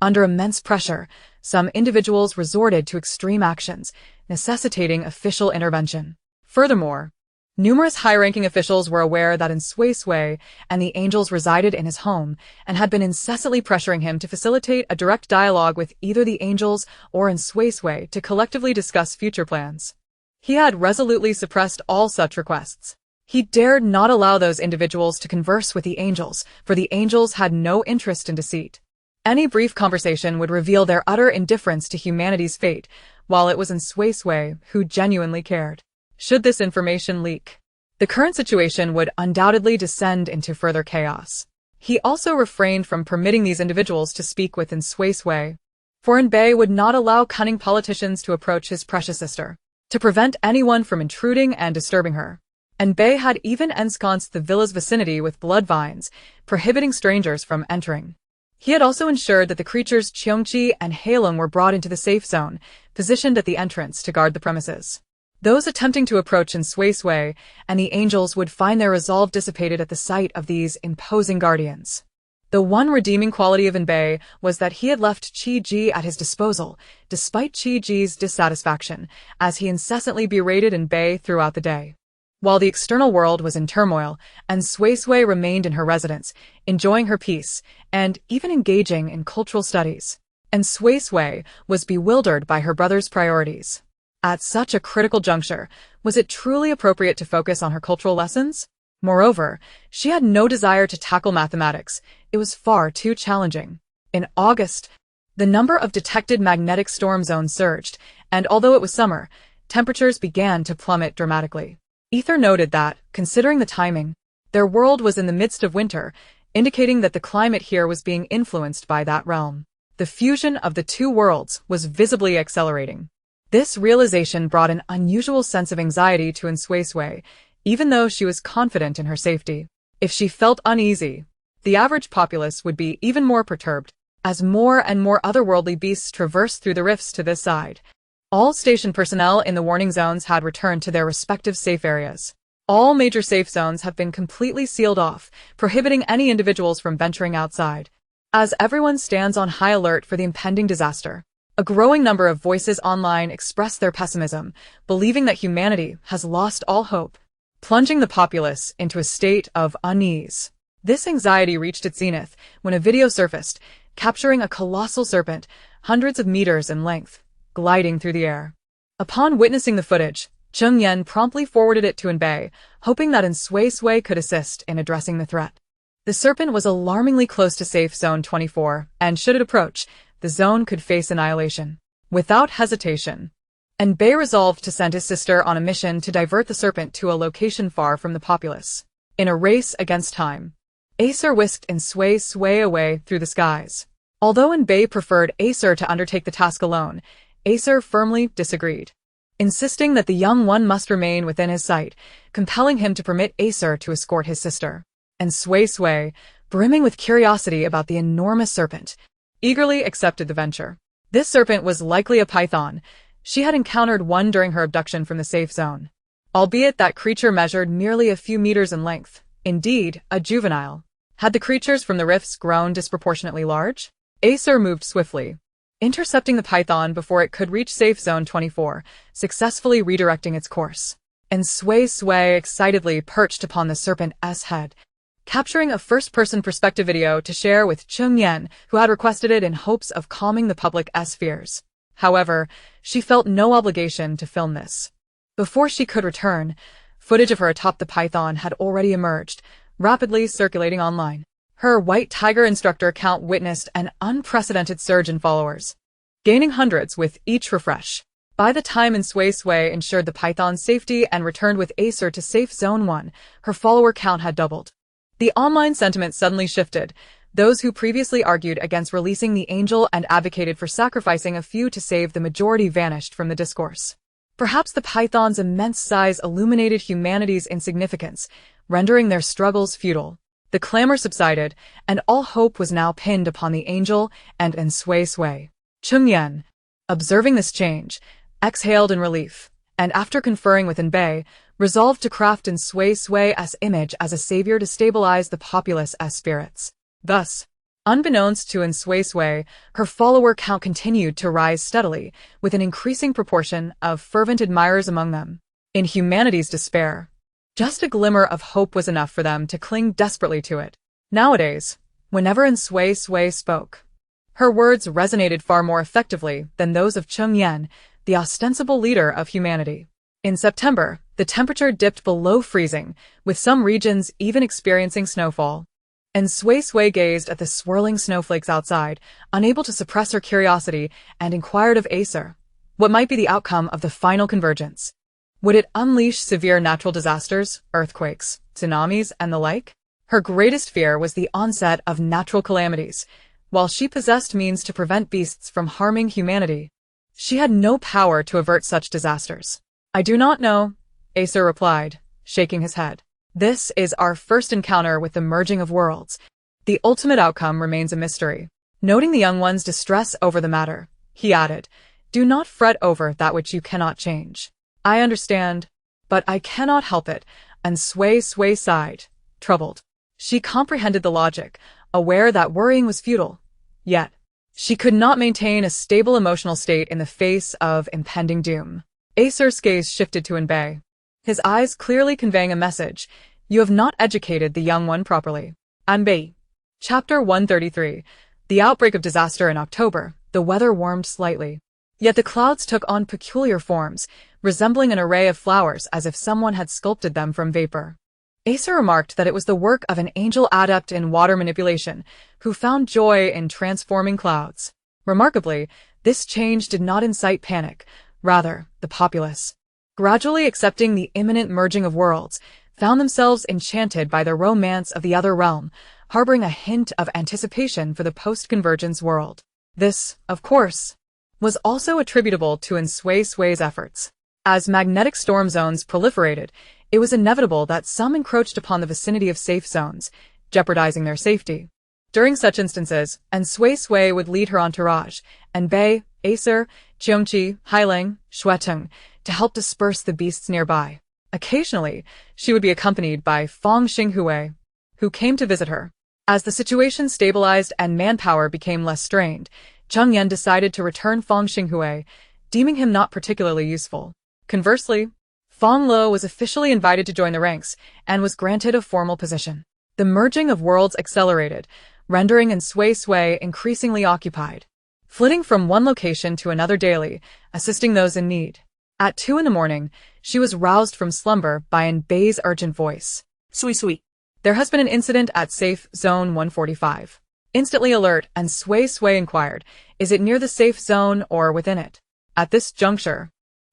Under immense pressure, some individuals resorted to extreme actions, necessitating official intervention. Furthermore, numerous high-ranking officials were aware that in Suisui and the angels resided in his home and had been incessantly pressuring him to facilitate a direct dialogue with either the angels or in Suisui to collectively discuss future plans. He had resolutely suppressed all such requests. He dared not allow those individuals to converse with the angels, for the angels had no interest in deceit. Any brief conversation would reveal their utter indifference to humanity's fate, while it was in Suisui who genuinely cared. Should this information leak, the current situation would undoubtedly descend into further chaos. He also refrained from permitting these individuals to speak within Suisui, for Bei would not allow cunning politicians to approach his precious sister, to prevent anyone from intruding and disturbing her. Bei had even ensconced the villa's vicinity with blood vines, prohibiting strangers from entering. He had also ensured that the creatures Cheongqi and Halong were brought into the safe zone, positioned at the entrance to guard the premises. Those attempting to approach in Suisui and the angels would find their resolve dissipated at the sight of these imposing guardians. The one redeeming quality of Bei was that he had left Qi Ji at his disposal, despite Qi Ji's dissatisfaction, as he incessantly berated Bei throughout the day. While the external world was in turmoil, and Suisui remained in her residence, enjoying her peace, and even engaging in cultural studies, and Suisui was bewildered by her brother's priorities. At such a critical juncture, was it truly appropriate to focus on her cultural lessons? Moreover, she had no desire to tackle mathematics. It was far too challenging. In August, the number of detected magnetic storm zones surged, and although it was summer, temperatures began to plummet dramatically. Ether noted that, considering the timing, their world was in the midst of winter, indicating that the climate here was being influenced by that realm. The fusion of the two worlds was visibly accelerating. This realization brought an unusual sense of anxiety to Suisui, even though she was confident in her safety. If she felt uneasy, the average populace would be even more perturbed, as more and more otherworldly beasts traversed through the rifts to this side. All station personnel in the warning zones had returned to their respective safe areas. All major safe zones have been completely sealed off, prohibiting any individuals from venturing outside. As everyone stands on high alert for the impending disaster, a growing number of voices online express their pessimism, believing that humanity has lost all hope, plunging the populace into a state of unease. This anxiety reached its zenith when a video surfaced, capturing a colossal serpent, hundreds of meters in length, gliding through the air. Upon witnessing the footage, Cheng Yan promptly forwarded it to Bei, hoping that Suisui could assist in addressing the threat. The serpent was alarmingly close to Safe Zone 24, and should it approach, the zone could face annihilation. Without hesitation, Bei resolved to send his sister on a mission to divert the serpent to a location far from the populace. In a race against time, Acer whisked Suisui away through the skies. Although Bei preferred Acer to undertake the task alone, Acer firmly disagreed, insisting that the young one must remain within his sight, compelling him to permit Acer to escort his sister. Suisui, brimming with curiosity about the enormous serpent, eagerly accepted the venture. This serpent was likely a python. She had encountered one during her abduction from the safe zone. Albeit that creature measured merely a few meters in length, indeed, a juvenile. Had the creatures from the rifts grown disproportionately large? Acer moved swiftly, intercepting the python before it could reach Safe Zone 24, successfully redirecting its course. Suisui excitedly perched upon the serpent's head, capturing a first-person perspective video to share with Chung Yen, who had requested it in hopes of calming the public's fears. However, she felt no obligation to film this. Before she could return, footage of her atop the python had already emerged, rapidly circulating online. Her White Tiger instructor account witnessed an unprecedented surge in followers, gaining hundreds with each refresh. By the time Suisui ensured the python's safety and returned with Acer to Safe Zone 1, her follower count had doubled. The online sentiment suddenly shifted. Those who previously argued against releasing the angel and advocated for sacrificing a few to save the majority vanished from the discourse. Perhaps the python's immense size illuminated humanity's insignificance, rendering their struggles futile. The clamor subsided, and all hope was now pinned upon the angel and Suisui. Chung Yen, observing this change, exhaled in relief, and after conferring with Bei, resolved to craft Suisui's image as a savior to stabilize the populace's spirits. Thus, unbeknownst to Suisui, her follower count continued to rise steadily, with an increasing proportion of fervent admirers among them. In humanity's despair, just a glimmer of hope was enough for them to cling desperately to it. Nowadays, whenever Suisui spoke, her words resonated far more effectively than those of Chung Yen, the ostensible leader of humanity. In September, the temperature dipped below freezing, with some regions even experiencing snowfall. Suisui gazed at the swirling snowflakes outside, unable to suppress her curiosity, and inquired of Acer, what might be the outcome of the final convergence? Would it unleash severe natural disasters, earthquakes, tsunamis, and the like? Her greatest fear was the onset of natural calamities. While she possessed means to prevent beasts from harming humanity, she had no power to avert such disasters. I do not know, Acer replied, shaking his head. This is our first encounter with the merging of worlds. The ultimate outcome remains a mystery. Noting the young one's distress over the matter, he added, do not fret over that which you cannot change. I understand, but I cannot help it, and Suisui sighed, troubled. She comprehended the logic, aware that worrying was futile. Yet, she could not maintain a stable emotional state in the face of impending doom. Acer's gaze shifted to Bei, his eyes clearly conveying a message. You have not educated the young one properly. Bei. Chapter 133. The outbreak of disaster in October, the weather warmed slightly. Yet the clouds took on peculiar forms, resembling an array of flowers as if someone had sculpted them from vapor. Acer remarked that it was the work of an angel adept in water manipulation, who found joy in transforming clouds. Remarkably, this change did not incite panic. Rather, the populace, gradually accepting the imminent merging of worlds, found themselves enchanted by the romance of the other realm, harboring a hint of anticipation for the post-convergence world. This, of course, was also attributable to Suisui's efforts. As magnetic storm zones proliferated, it was inevitable that some encroached upon the vicinity of safe zones, jeopardizing their safety. During such instances, Suisui would lead her entourage, Bei, Acer, Cheongqi, Hailing, Shueteng, to help disperse the beasts nearby. Occasionally, she would be accompanied by Fong Xinghui, who came to visit her. As the situation stabilized and manpower became less strained, Chung Yen decided to return Fong Xinghui, deeming him not particularly useful. Conversely, Fonglow was officially invited to join the ranks and was granted a formal position. The merging of worlds accelerated, rendering Suisui increasingly occupied, flitting from one location to another daily, assisting those in need. At 2 a.m, she was roused from slumber by Bei's urgent voice. Suisui. There has been an incident at Safe Zone 145. Instantly alert, Suisui inquired, is it near the safe zone or within it? At this juncture,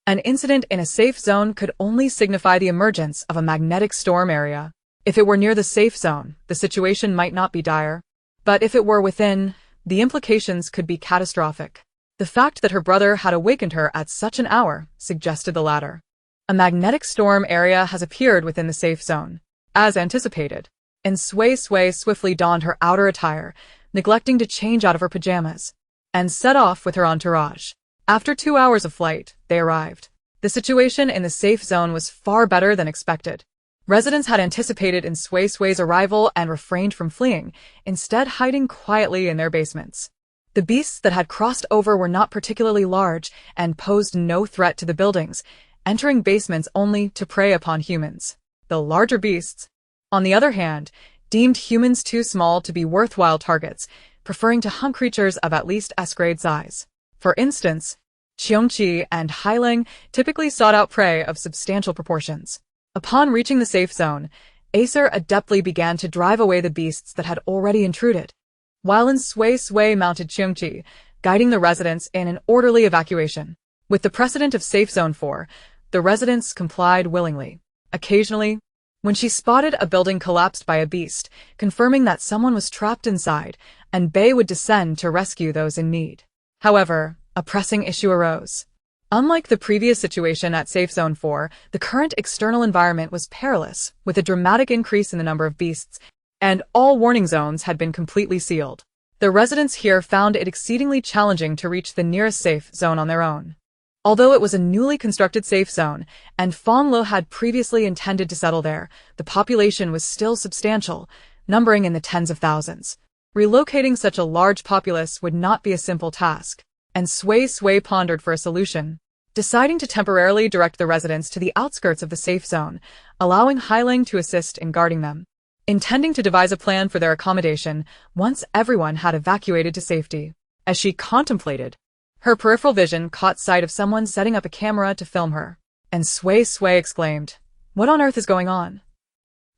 an incident in a safe zone could only signify the emergence of a magnetic storm area. If it were near the safe zone, the situation might not be dire. But if it were within, the implications could be catastrophic. The fact that her brother had awakened her at such an hour suggested the latter. A magnetic storm area has appeared within the safe zone, as anticipated. Suisui swiftly donned her outer attire, neglecting to change out of her pajamas, and set off with her entourage. After 2 hours of flight, they arrived. The situation in the safe zone was far better than expected. Residents had anticipated Suisui's arrival and refrained from fleeing, instead hiding quietly in their basements. The beasts that had crossed over were not particularly large and posed no threat to the buildings, entering basements only to prey upon humans. The larger beasts, on the other hand, deemed humans too small to be worthwhile targets, preferring to hunt creatures of at least S-grade size. For instance, Qiongqi and Hailing typically sought out prey of substantial proportions. Upon reaching the safe zone, Acer adeptly began to drive away the beasts that had already intruded, while Suisui mounted Qiongqi, guiding the residents in an orderly evacuation. With the precedent of Safe Zone 4, the residents complied willingly. Occasionally, when she spotted a building collapsed by a beast, confirming that someone was trapped inside, and Bei would descend to rescue those in need. However, a pressing issue arose. Unlike the previous situation at Safe Zone 4, the current external environment was perilous, with a dramatic increase in the number of beasts, and all warning zones had been completely sealed. The residents here found it exceedingly challenging to reach the nearest safe zone on their own. Although it was a newly constructed safe zone, and Fonglow had previously intended to settle there, the population was still substantial, numbering in the tens of thousands. Relocating such a large populace would not be a simple task, and Suisui pondered for a solution, deciding to temporarily direct the residents to the outskirts of the safe zone, allowing Hailing to assist in guarding them. Intending to devise a plan for their accommodation once everyone had evacuated to safety. As she contemplated, her peripheral vision caught sight of someone setting up a camera to film her, and Suisui exclaimed, "What on earth is going on?"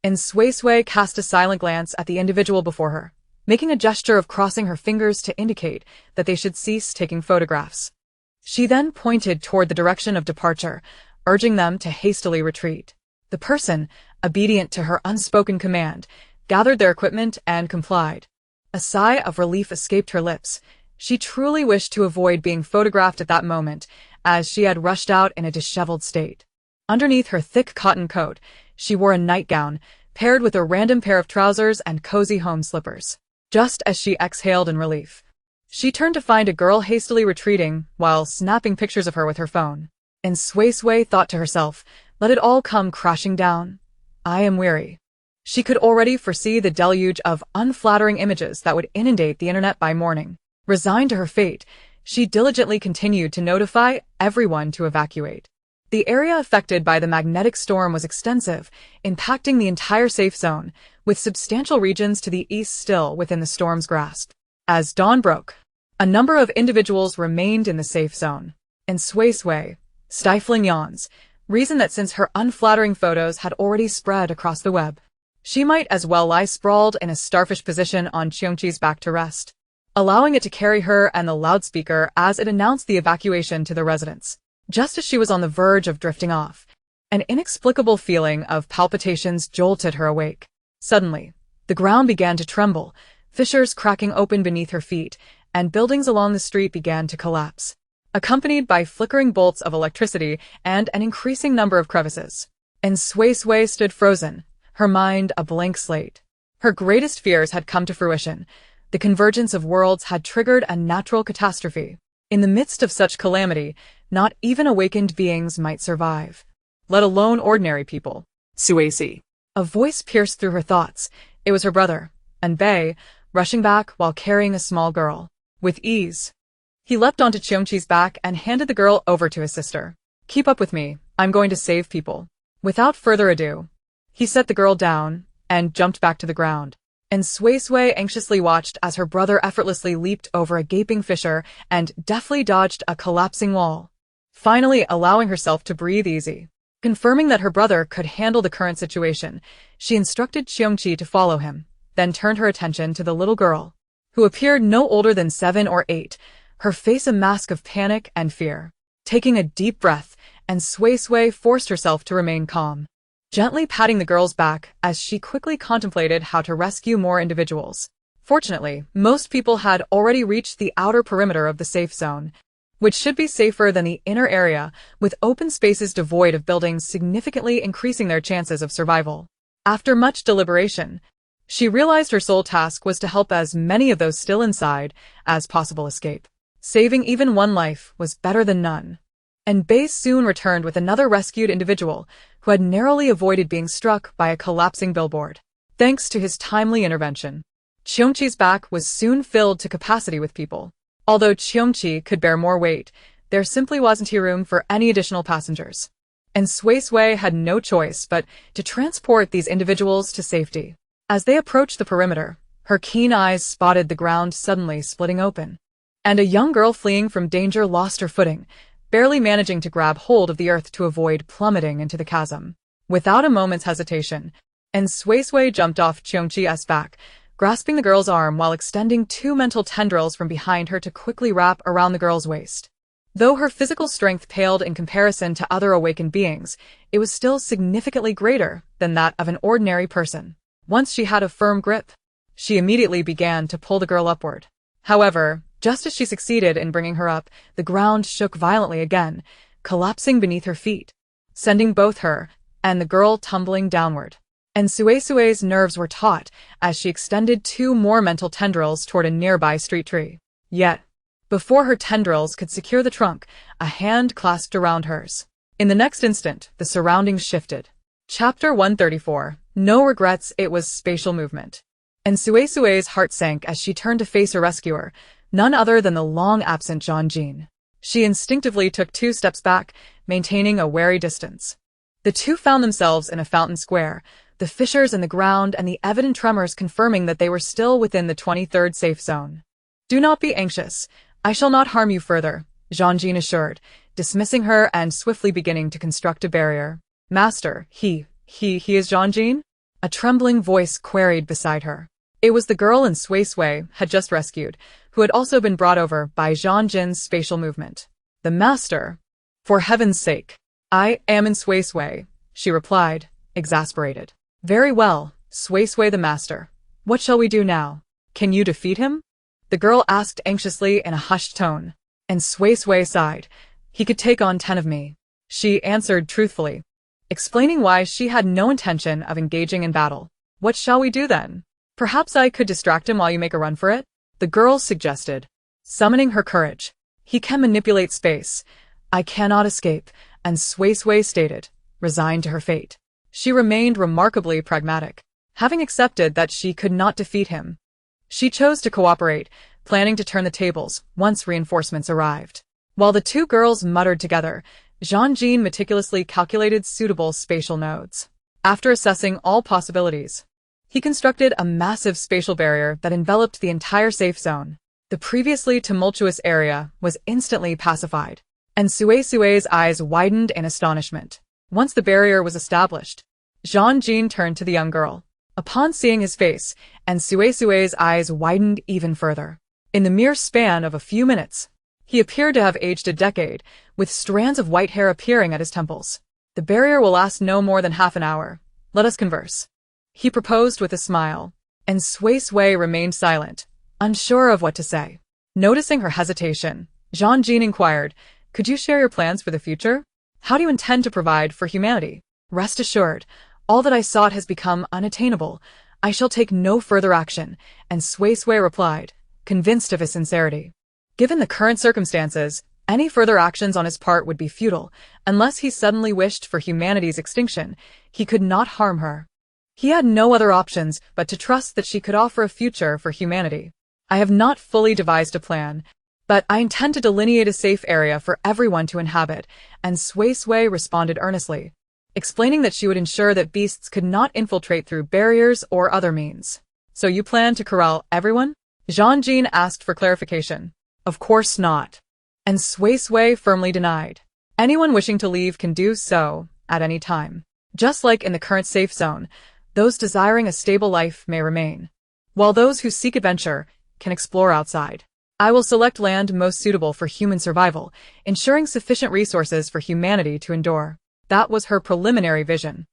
And Suisui cast a silent glance at the individual before her, making a gesture of crossing her fingers to indicate that they should cease taking photographs. She then pointed toward the direction of departure, urging them to hastily retreat. The person, obedient to her unspoken command, gathered their equipment and complied. A sigh of relief escaped her lips. She truly wished to avoid being photographed at that moment, as she had rushed out in a disheveled state. Underneath her thick cotton coat, she wore a nightgown, paired with a random pair of trousers and cozy home slippers. Just as she exhaled in relief, she turned to find a girl hastily retreating while snapping pictures of her with her phone. And Suisui thought to herself, "Let it all come crashing down. I am weary." She could already foresee the deluge of unflattering images that would inundate the internet by morning. Resigned to her fate, she diligently continued to notify everyone to evacuate. The area affected by the magnetic storm was extensive, impacting the entire safe zone, with substantial regions to the east still within the storm's grasp. As dawn broke, a number of individuals remained in the safe zone, and Suisui, stifling yawns, reasoned that since her unflattering photos had already spread across the web, she might as well lie sprawled in a starfish position on Qiongqi's back to rest, allowing it to carry her and the loudspeaker as it announced the evacuation to the residents. Just as she was on the verge of drifting off, an inexplicable feeling of palpitations jolted her awake. Suddenly, the ground began to tremble, fissures cracking open beneath her feet, and buildings along the street began to collapse, accompanied by flickering bolts of electricity and an increasing number of crevices. And Suisui stood frozen, her mind a blank slate. Her greatest fears had come to fruition. The convergence of worlds had triggered a natural catastrophe. In the midst of such calamity, not even awakened beings might survive, let alone ordinary people. Suisui. A voice pierced through her thoughts. It was her brother, and Bei, rushing back while carrying a small girl. With ease, he leapt onto Qiongqi's back and handed the girl over to his sister. "Keep up with me, I'm going to save people." Without further ado, he set the girl down and jumped back to the ground. And Suisui anxiously watched as her brother effortlessly leaped over a gaping fissure and deftly dodged a collapsing wall, finally allowing herself to breathe easy. Confirming that her brother could handle the current situation, she instructed Qiongqi to follow him, then turned her attention to the little girl, who appeared no older than 7 or 8, her face a mask of panic and fear. Taking a deep breath, and Suisui forced herself to remain calm, gently patting the girl's back as she quickly contemplated how to rescue more individuals. Fortunately, most people had already reached the outer perimeter of the safe zone, which should be safer than the inner area, with open spaces devoid of buildings significantly increasing their chances of survival. After much deliberation, she realized her sole task was to help as many of those still inside as possible escape. Saving even one life was better than none. And Bei soon returned with another rescued individual who had narrowly avoided being struck by a collapsing billboard. Thanks to his timely intervention, Qiongqi's back was soon filled to capacity with people. Although Qiongqi could bear more weight, there simply wasn't room for any additional passengers. And Suisui had no choice but to transport these individuals to safety. As they approached the perimeter, her keen eyes spotted the ground suddenly splitting open. And a young girl fleeing from danger lost her footing, barely managing to grab hold of the earth to avoid plummeting into the chasm. Without a moment's hesitation, Suisui jumped off Cheongchi's back, grasping the girl's arm while extending two mental tendrils from behind her to quickly wrap around the girl's waist. Though her physical strength paled in comparison to other awakened beings, it was still significantly greater than that of an ordinary person. Once she had a firm grip, she immediately began to pull the girl upward. However, just as she succeeded in bringing her up, the ground shook violently again, collapsing beneath her feet, sending both her and the girl tumbling downward. And Suisui's nerves were taut as she extended two more mental tendrils toward a nearby street tree. Yet, before her tendrils could secure the trunk, a hand clasped around hers. In the next instant, the surroundings shifted. Chapter 134. No regrets, it was spatial movement. And Suisui's heart sank as she turned to face her rescuer, none other than the long-absent Jean. She instinctively took 2 steps back, maintaining a wary distance. The two found themselves in a fountain square, the fissures in the ground and the evident tremors confirming that they were still within the 23rd safe zone. "Do not be anxious. I shall not harm you further," Jean assured, dismissing her and swiftly beginning to construct a barrier. "Master, he is Jean?" A trembling voice queried beside her. It was the girl in Suisui had just rescued, who had also been brought over by Jean's spatial movement. "The master? For heaven's sake. I am in Suisui," she replied, exasperated. "Very well, Suisui the master. What shall we do now? Can you defeat him?" The girl asked anxiously in a hushed tone. And Suisui sighed. "He could take on 10 of me," she answered truthfully, explaining why she had no intention of engaging in battle. "What shall we do then? Perhaps I could distract him while you make a run for it?" the girl suggested, summoning her courage. "He can manipulate space. I cannot escape," and Suisui stated, resigned to her fate. She remained remarkably pragmatic. Having accepted that she could not defeat him, she chose to cooperate, planning to turn the tables once reinforcements arrived. While the two girls muttered together, Jean meticulously calculated suitable spatial nodes. After assessing all possibilities, he constructed a massive spatial barrier that enveloped the entire safe zone. The previously tumultuous area was instantly pacified, and Suisui's eyes widened in astonishment. Once the barrier was established, Jean turned to the young girl. Upon seeing his face, and Suisui's eyes widened even further. In the mere span of a few minutes, he appeared to have aged a decade, with strands of white hair appearing at his temples. "The barrier will last no more than half an hour. Let us converse," he proposed with a smile, and Suisui remained silent, unsure of what to say. Noticing her hesitation, Jean inquired, "Could you share your plans for the future? How do you intend to provide for humanity?" "Rest assured, all that I sought has become unattainable. I shall take no further action," and Suisui replied, convinced of his sincerity. Given the current circumstances, any further actions on his part would be futile. Unless he suddenly wished for humanity's extinction, he could not harm her. He had no other options but to trust that she could offer a future for humanity. "I have not fully devised a plan, but I intend to delineate a safe area for everyone to inhabit," and Suisui responded earnestly, explaining that she would ensure that beasts could not infiltrate through barriers or other means. "So you plan to corral everyone?" Jean asked for clarification. "Of course not," and Suisui firmly denied. "Anyone wishing to leave can do so at any time. Just like in the current safe zone, those desiring a stable life may remain, while those who seek adventure can explore outside. I will select land most suitable for human survival, ensuring sufficient resources for humanity to endure." That was her preliminary vision.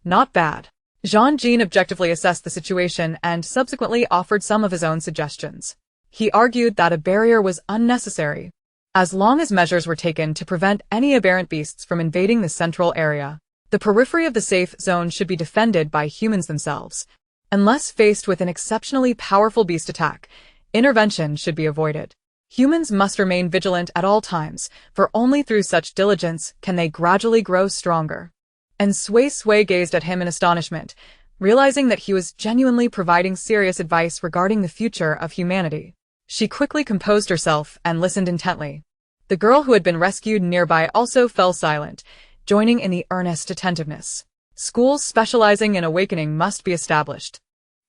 Not bad. Jean objectively assessed the situation and subsequently offered some of his own suggestions. He argued that a barrier was unnecessary, as long as measures were taken to prevent any aberrant beasts from invading the central area. The periphery of the safe zone should be defended by humans themselves. Unless faced with an exceptionally powerful beast attack, intervention should be avoided. Humans must remain vigilant at all times, for only through such diligence can they gradually grow stronger. And Suisui gazed at him in astonishment, realizing that he was genuinely providing serious advice regarding the future of humanity. She quickly composed herself and listened intently. The girl who had been rescued nearby also fell silent, joining in the earnest attentiveness. Schools specializing in awakening must be established.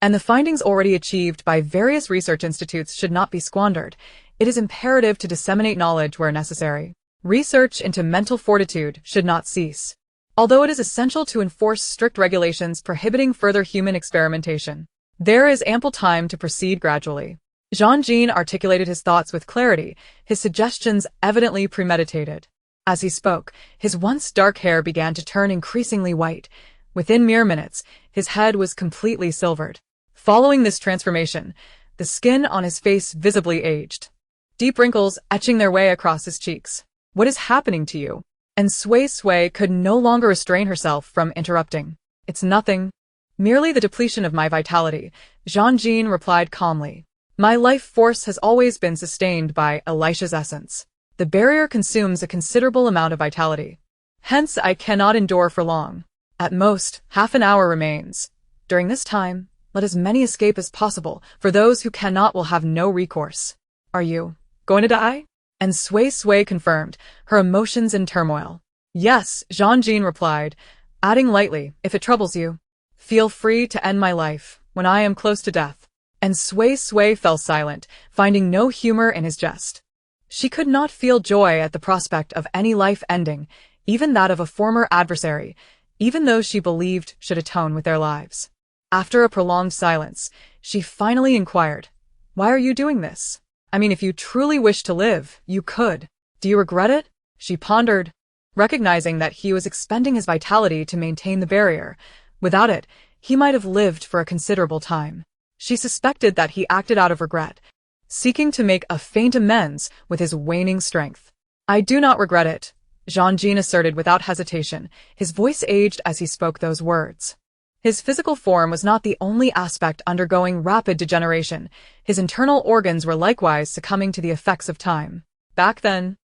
And the findings already achieved by various research institutes should not be squandered. It is imperative to disseminate knowledge where necessary. Research into mental fortitude should not cease, although it is essential to enforce strict regulations prohibiting further human experimentation. There is ample time to proceed gradually. Jean-Jean articulated his thoughts with clarity, his suggestions evidently premeditated. As he spoke, his once dark hair began to turn increasingly white. Within mere minutes, his head was completely silvered. Following this transformation, the skin on his face visibly aged, deep wrinkles etching their way across his cheeks. "What is happening to you?" And Suisui could no longer restrain herself from interrupting. "It's nothing. Merely the depletion of my vitality," Jean-Jean replied calmly. "My life force has always been sustained by Elisha's essence. The barrier consumes a considerable amount of vitality. Hence, I cannot endure for long. At most, half an hour remains. During this time, let as many escape as possible, for those who cannot will have no recourse." "Are you going to die?" And Suisui confirmed, her emotions in turmoil. "Yes," Jean-Jean replied, adding lightly, "if it troubles you. Feel free to end my life when I am close to death." And Suisui fell silent, finding no humor in his jest. She could not feel joy at the prospect of any life ending, even that of a former adversary, even those she believed should atone with their lives. After a prolonged silence, she finally inquired, "Why are you doing this? I mean, if you truly wish to live, you could. Do you regret it?" She pondered, recognizing that he was expending his vitality to maintain the barrier. Without it, he might have lived for a considerable time. She suspected that he acted out of regret, seeking to make a faint amends with his waning strength. "I do not regret it," Jean-Jean asserted without hesitation, his voice aged as he spoke those words. His physical form was not the only aspect undergoing rapid degeneration. His internal organs were likewise succumbing to the effects of time. "Back then,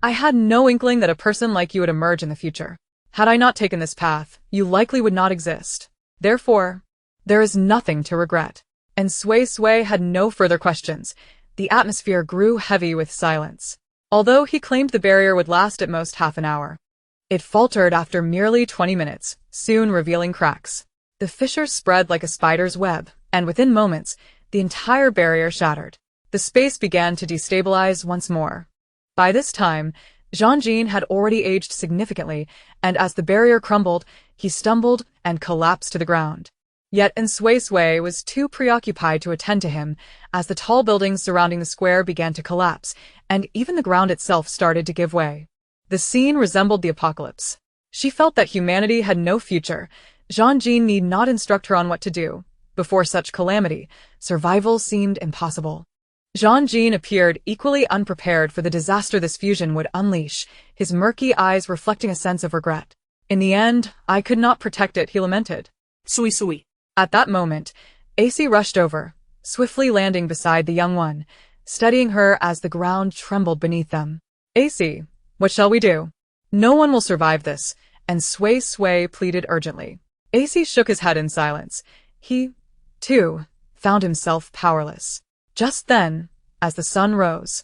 I had no inkling that a person like you would emerge in the future. Had I not taken this path, you likely would not exist. Therefore, there is nothing to regret." And Suisui had no further questions. The atmosphere grew heavy with silence. Although he claimed the barrier would last at most half an hour, it faltered after merely 20 minutes, soon revealing cracks. The fissures spread like a spider's web, and within moments, the entire barrier shattered. The space began to destabilize once more. By this time, Jean-Jean had already aged significantly, and as the barrier crumbled, he stumbled and collapsed to the ground. Yet Suisui was too preoccupied to attend to him, as the tall buildings surrounding the square began to collapse, and even the ground itself started to give way. The scene resembled the apocalypse. She felt that humanity had no future. Jean-Jean need not instruct her on what to do. Before such calamity, survival seemed impossible. Jean-Jean appeared equally unprepared for the disaster this fusion would unleash, his murky eyes reflecting a sense of regret. "In the end, I could not protect it," he lamented. Suisui. At that moment, AC rushed over, swiftly landing beside the young one, steadying her as the ground trembled beneath them. "AC, what shall we do? No one will survive this," and Suisui pleaded urgently. AC shook his head in silence. He, too, found himself powerless. Just then, as the sun rose,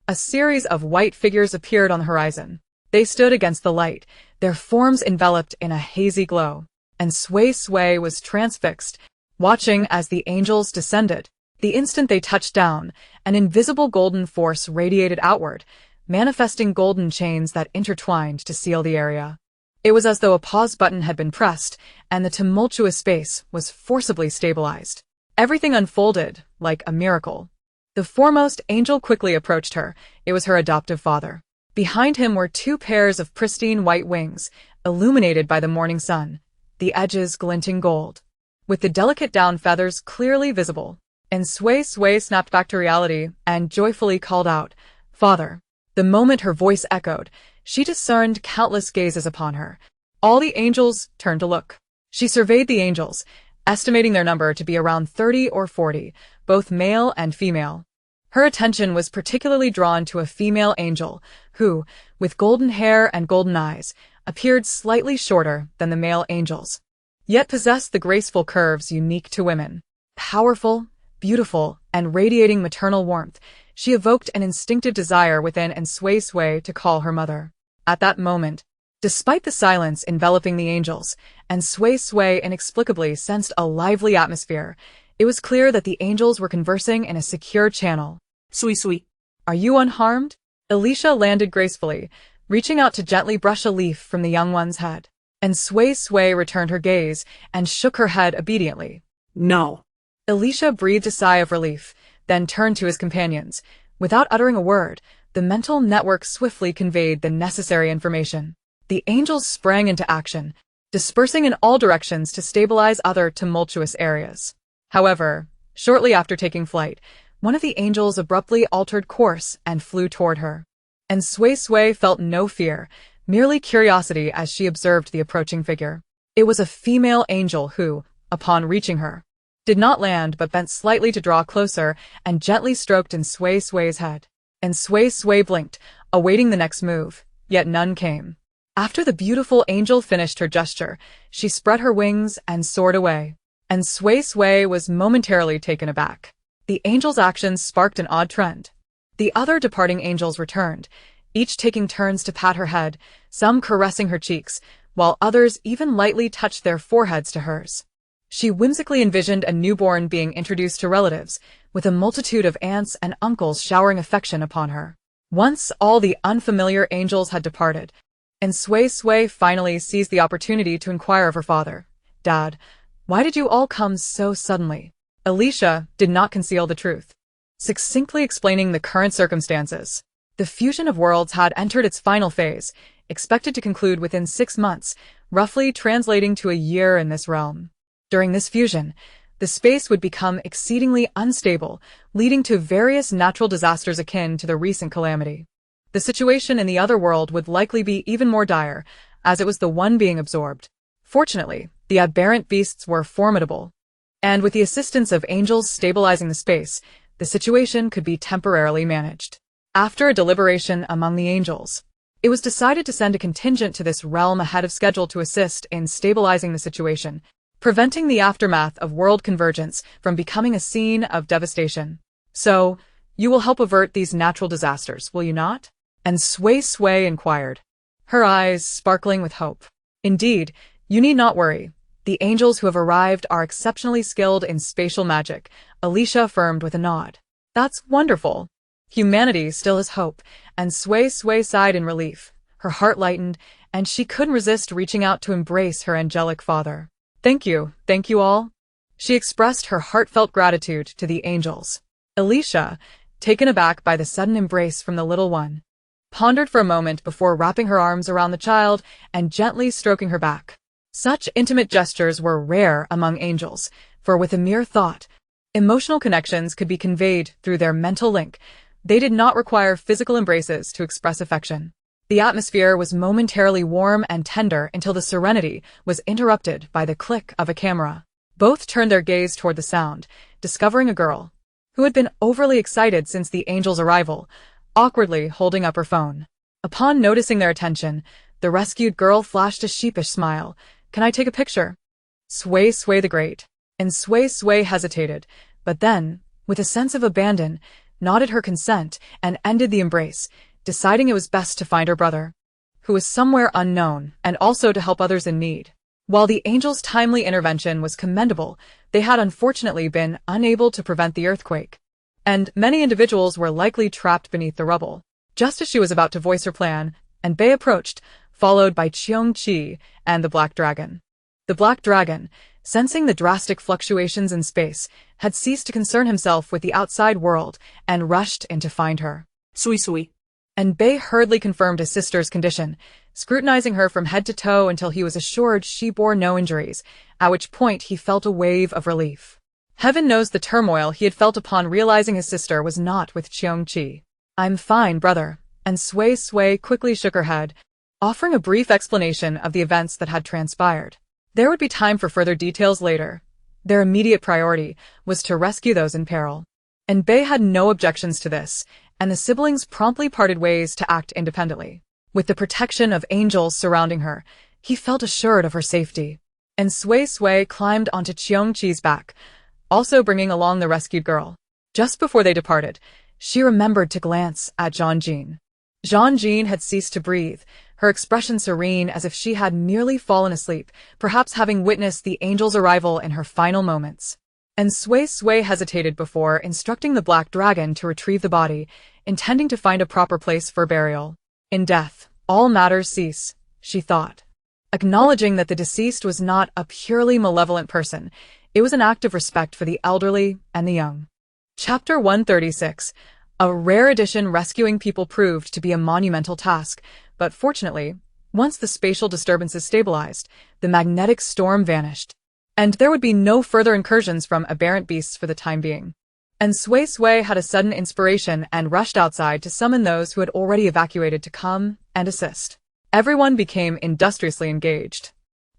a series of white figures appeared on the horizon. They stood against the light, their forms enveloped in a hazy glow, and Suisui was transfixed, watching as the angels descended. The instant they touched down, an invisible golden force radiated outward, manifesting golden chains that intertwined to seal the area. It was as though a pause button had been pressed, and the tumultuous space was forcibly stabilized. Everything unfolded like a miracle. The foremost angel quickly approached her. It was her adoptive father. Behind him were two pairs of pristine white wings, illuminated by the morning sun, the edges glinting gold, with the delicate down feathers clearly visible. And Suisui snapped back to reality and joyfully called out, "Father." The moment her voice echoed, she discerned countless gazes upon her. All the angels turned to look. She surveyed the angels, estimating their number to be around 30 or 40, both male and female. Her attention was particularly drawn to a female angel, who, with golden hair and golden eyes, appeared slightly shorter than the male angels, yet possessed the graceful curves unique to women. Powerful, beautiful, and radiating maternal warmth, she evoked an instinctive desire within and Suisui to call her mother. At that moment, Despite the silence enveloping the angels, and Suisui inexplicably sensed a lively atmosphere, it was clear that the angels were conversing in a secure channel. Suisui. Are you unharmed? Alicia landed gracefully, reaching out to gently brush a leaf from the young one's head. And Suisui returned her gaze and shook her head obediently. No. Alicia breathed a sigh of relief, then turned to his companions. Without uttering a word, the mental network swiftly conveyed the necessary information. The angels sprang into action, dispersing in all directions to stabilize other tumultuous areas. However, shortly after taking flight, one of the angels abruptly altered course and flew toward her. And Suisui felt no fear, merely curiosity as she observed the approaching figure. It was a female angel who, upon reaching her, did not land but bent slightly to draw closer and gently stroked in Suisui's head. And Suisui blinked, awaiting the next move, yet none came. After the beautiful angel finished her gesture, she spread her wings and soared away. And Suisui was momentarily taken aback. The angel's actions sparked an odd trend. The other departing angels returned, each taking turns to pat her head, some caressing her cheeks, while others even lightly touched their foreheads to hers. She whimsically envisioned a newborn being introduced to relatives, with a multitude of aunts and uncles showering affection upon her. Once all the unfamiliar angels had departed, and Suisui finally seized the opportunity to inquire of her father. Dad, why did you all come so suddenly? Alicia did not conceal the truth, succinctly explaining the current circumstances. The fusion of worlds had entered its final phase, expected to conclude within 6 months, roughly translating to a year in this realm. During this fusion, the space would become exceedingly unstable, leading to various natural disasters akin to the recent calamity. The situation in the other world would likely be even more dire, as it was the one being absorbed. Fortunately, the aberrant beasts were formidable, and with the assistance of angels stabilizing the space, the situation could be temporarily managed. After a deliberation among the angels, it was decided to send a contingent to this realm ahead of schedule to assist in stabilizing the situation, preventing the aftermath of world convergence from becoming a scene of devastation. So, you will help avert these natural disasters, will you not? And Suisui inquired, her eyes sparkling with hope. Indeed, you need not worry. The angels who have arrived are exceptionally skilled in spatial magic, Alicia affirmed with a nod. That's wonderful. Humanity still has hope, and Suisui sighed in relief. Her heart lightened, and she couldn't resist reaching out to embrace her angelic father. Thank you all. She expressed her heartfelt gratitude to the angels. Alicia, taken aback by the sudden embrace from the little one, pondered for a moment before wrapping her arms around the child and gently stroking her back. Such intimate gestures were rare among angels, for with a mere thought, emotional connections could be conveyed through their mental link. They did not require physical embraces to express affection. The atmosphere was momentarily warm and tender until the serenity was interrupted by the click of a camera. Both turned their gaze toward the sound, discovering a girl, who had been overly excited since the angel's arrival, awkwardly holding up her phone. Upon noticing their attention, the rescued girl flashed a sheepish smile. Can I take a picture? Suisui the Great. And Suisui hesitated, but then, with a sense of abandon, nodded her consent and ended the embrace, deciding it was best to find her brother, who was somewhere unknown, and also to help others in need. While the angels' timely intervention was commendable, they had unfortunately been unable to prevent the earthquake, and many individuals were likely trapped beneath the rubble. Just as she was about to voice her plan, Anbei approached, followed by Cheongqi and the Black Dragon. The Black Dragon, sensing the drastic fluctuations in space, had ceased to concern himself with the outside world and rushed in to find her. Suisui. Anbei hurriedly confirmed his sister's condition, scrutinizing her from head to toe until he was assured she bore no injuries, at which point he felt a wave of relief. Heaven knows the turmoil he had felt upon realizing his sister was not with Cheongqi. I'm fine, brother, and Suisui quickly shook her head, offering a brief explanation of the events that had transpired. There would be time for further details later. Their immediate priority was to rescue those in peril. Anbei had no objections to this, and the siblings promptly parted ways to act independently. With the protection of angels surrounding her, he felt assured of her safety. And Suisui climbed onto Cheongqi's back, also bringing along the rescued girl. Just before they departed, she remembered to glance at Jeonjin. Jean-Jean had ceased to breathe, her expression serene as if she had merely fallen asleep, perhaps having witnessed the angel's arrival in her final moments. And Suisui hesitated before instructing the black dragon to retrieve the body, intending to find a proper place for burial. In death, all matters cease, she thought. Acknowledging that the deceased was not a purely malevolent person, it was an act of respect for the elderly and the young. Chapter 136. A rare edition. Rescuing people proved to be a monumental task, but fortunately, once the spatial disturbances stabilized, the magnetic storm vanished, and there would be no further incursions from aberrant beasts for the time being. And Suisui had a sudden inspiration and rushed outside to summon those who had already evacuated to come and assist. Everyone became industriously engaged.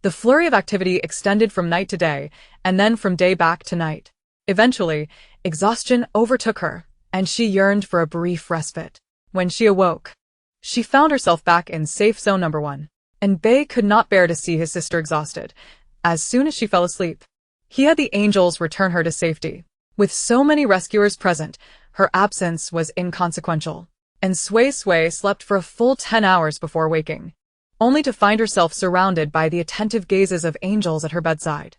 The flurry of activity extended from night to day, and then from day back to night. Eventually, exhaustion overtook her, and she yearned for a brief respite. When she awoke, she found herself back in safe zone number 1, and Bei could not bear to see his sister exhausted. As soon as she fell asleep, he had the angels return her to safety. With so many rescuers present, her absence was inconsequential, and Suisui slept for a full 10 hours before waking, only to find herself surrounded by the attentive gazes of angels at her bedside.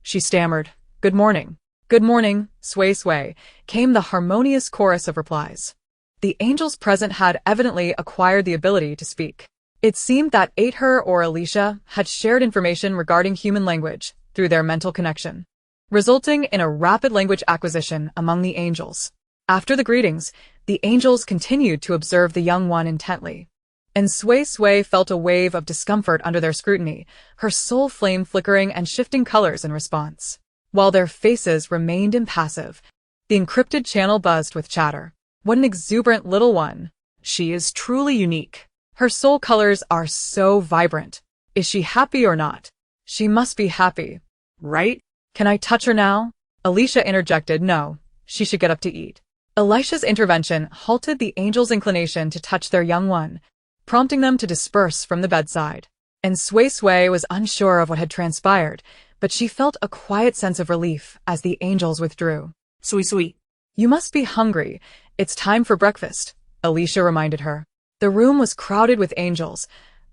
She stammered, "Good morning." "Good morning, Suisui," came the harmonious chorus of replies. The angels present had evidently acquired the ability to speak. It seemed that Aether or Alicia had shared information regarding human language through their mental connection, resulting in a rapid language acquisition among the angels. After the greetings, the angels continued to observe the young one intently, and Suisui felt a wave of discomfort under their scrutiny, her soul flame flickering and shifting colors in response. While their faces remained impassive, the encrypted channel buzzed with chatter. "What an exuberant little one. She is truly unique. Her soul colors are so vibrant. Is she happy or not? She must be happy, right? Can I touch her now?" Alicia interjected no, she should get up to eat. Elisha's intervention halted the angels' inclination to touch their young one, prompting them to disperse from the bedside. And Suisui was unsure of what had transpired, but she felt a quiet sense of relief as the angels withdrew. Suisui. "You must be hungry. It's time for breakfast," Alicia reminded her. The room was crowded with angels,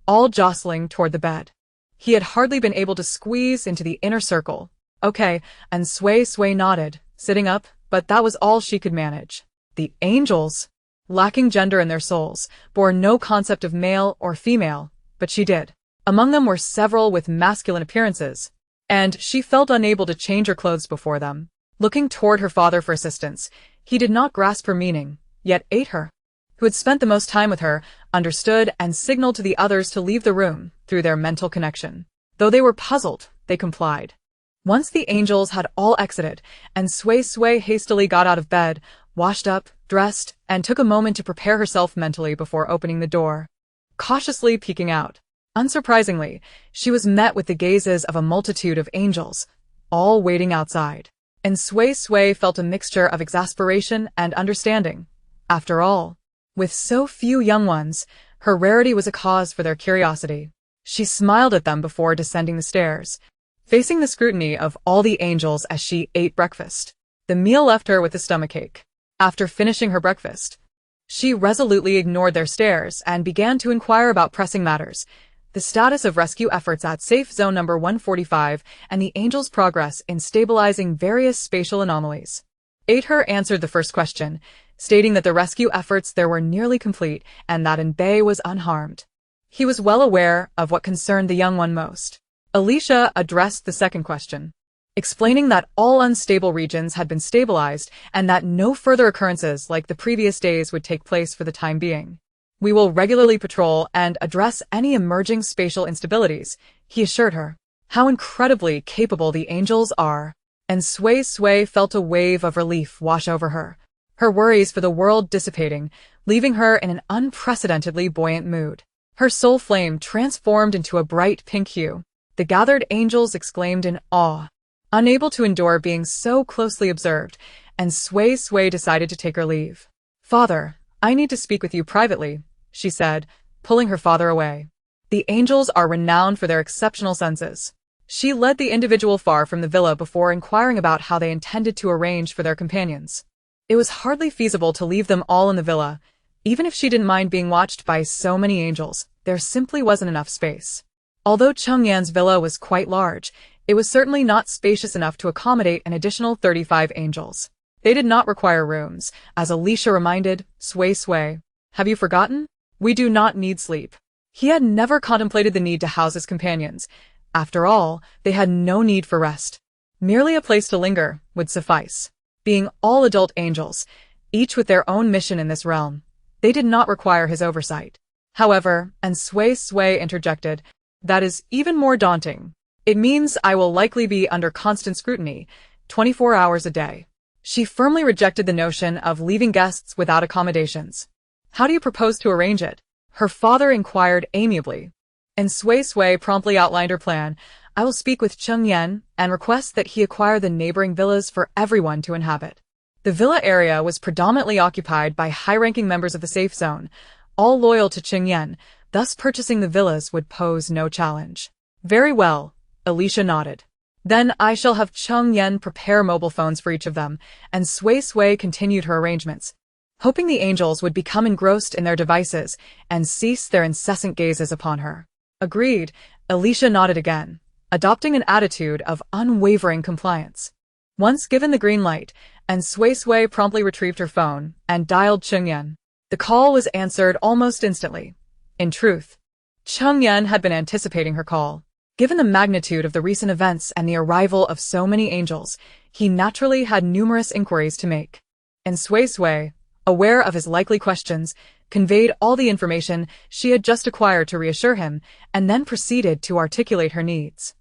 all jostling toward the bed. He had hardly been able to squeeze into the inner circle. "Okay," and Suisui nodded, sitting up, but that was all she could manage. The angels, lacking gender in their souls, bore no concept of male or female, but she did. Among them were several with masculine appearances, and she felt unable to change her clothes before them. Looking toward her father for assistance, he did not grasp her meaning, yet Aether, who had spent the most time with her, understood and signaled to the others to leave the room through their mental connection. Though they were puzzled, they complied. Once the angels had all exited, and Suisui hastily got out of bed, washed up, dressed, and took a moment to prepare herself mentally before opening the door. Cautiously peeking out, unsurprisingly, she was met with the gazes of a multitude of angels, all waiting outside. And Suisui felt a mixture of exasperation and understanding. After all, with so few young ones, her rarity was a cause for their curiosity. She smiled at them before descending the stairs, facing the scrutiny of all the angels as she ate breakfast. The meal left her with a stomachache. After finishing her breakfast, she resolutely ignored their stares and began to inquire about pressing matters, the status of rescue efforts at safe zone number 145 and the angels' progress in stabilizing various spatial anomalies. Aether answered the first question, stating that the rescue efforts there were nearly complete and that Bei was unharmed. He was well aware of what concerned the young one most. Alicia addressed the second question, explaining that all unstable regions had been stabilized and that no further occurrences like the previous days would take place for the time being. "We will regularly patrol and address any emerging spatial instabilities," he assured her. How incredibly capable the angels are. And Suisui felt a wave of relief wash over her, her worries for the world dissipating, leaving her in an unprecedentedly buoyant mood. Her soul flame transformed into a bright pink hue. The gathered angels exclaimed in awe, unable to endure being so closely observed, and Suisui decided to take her leave. "Father, I need to speak with you privately," she said, pulling her father away. The angels are renowned for their exceptional senses. She led the individual far from the villa before inquiring about how they intended to arrange for their companions. It was hardly feasible to leave them all in the villa, Even if she didn't mind being watched by so many angels, there simply wasn't enough space. Although Chengyan's villa was quite large, it was certainly not spacious enough to accommodate an additional 35 angels. They did not require rooms, as Alicia reminded Suisui. Have you forgotten? We do not need sleep. He had never contemplated the need to house his companions. After all, they had no need for rest. Merely a place to linger would suffice. Being all adult angels, each with their own mission in this realm, they did not require his oversight. However, and Suisui interjected, that is even more daunting. It means I will likely be under constant scrutiny, 24 hours a day. She firmly rejected the notion of leaving guests without accommodations. How do you propose to arrange it? Her father inquired amiably. And Suisui promptly outlined her plan. I will speak with Chengyan and request that he acquire the neighboring villas for everyone to inhabit. The villa area was predominantly occupied by high-ranking members of the safe zone, all loyal to Chengyan, thus purchasing the villas would pose no challenge. Very well, Alicia nodded. Then I shall have Chengyan prepare mobile phones for each of them, and Suisui continued her arrangements, hoping the angels would become engrossed in their devices and cease their incessant gazes upon her. Agreed, Alicia nodded again, adopting an attitude of unwavering compliance. Once given the green light, and Suisui promptly retrieved her phone and dialed Chengyan. The call was answered almost instantly. In truth, Chengyan had been anticipating her call. Given the magnitude of the recent events and the arrival of so many angels, he naturally had numerous inquiries to make. And Suisui, aware of his likely questions, conveyed all the information she had just acquired to reassure him, and then proceeded to articulate her needs.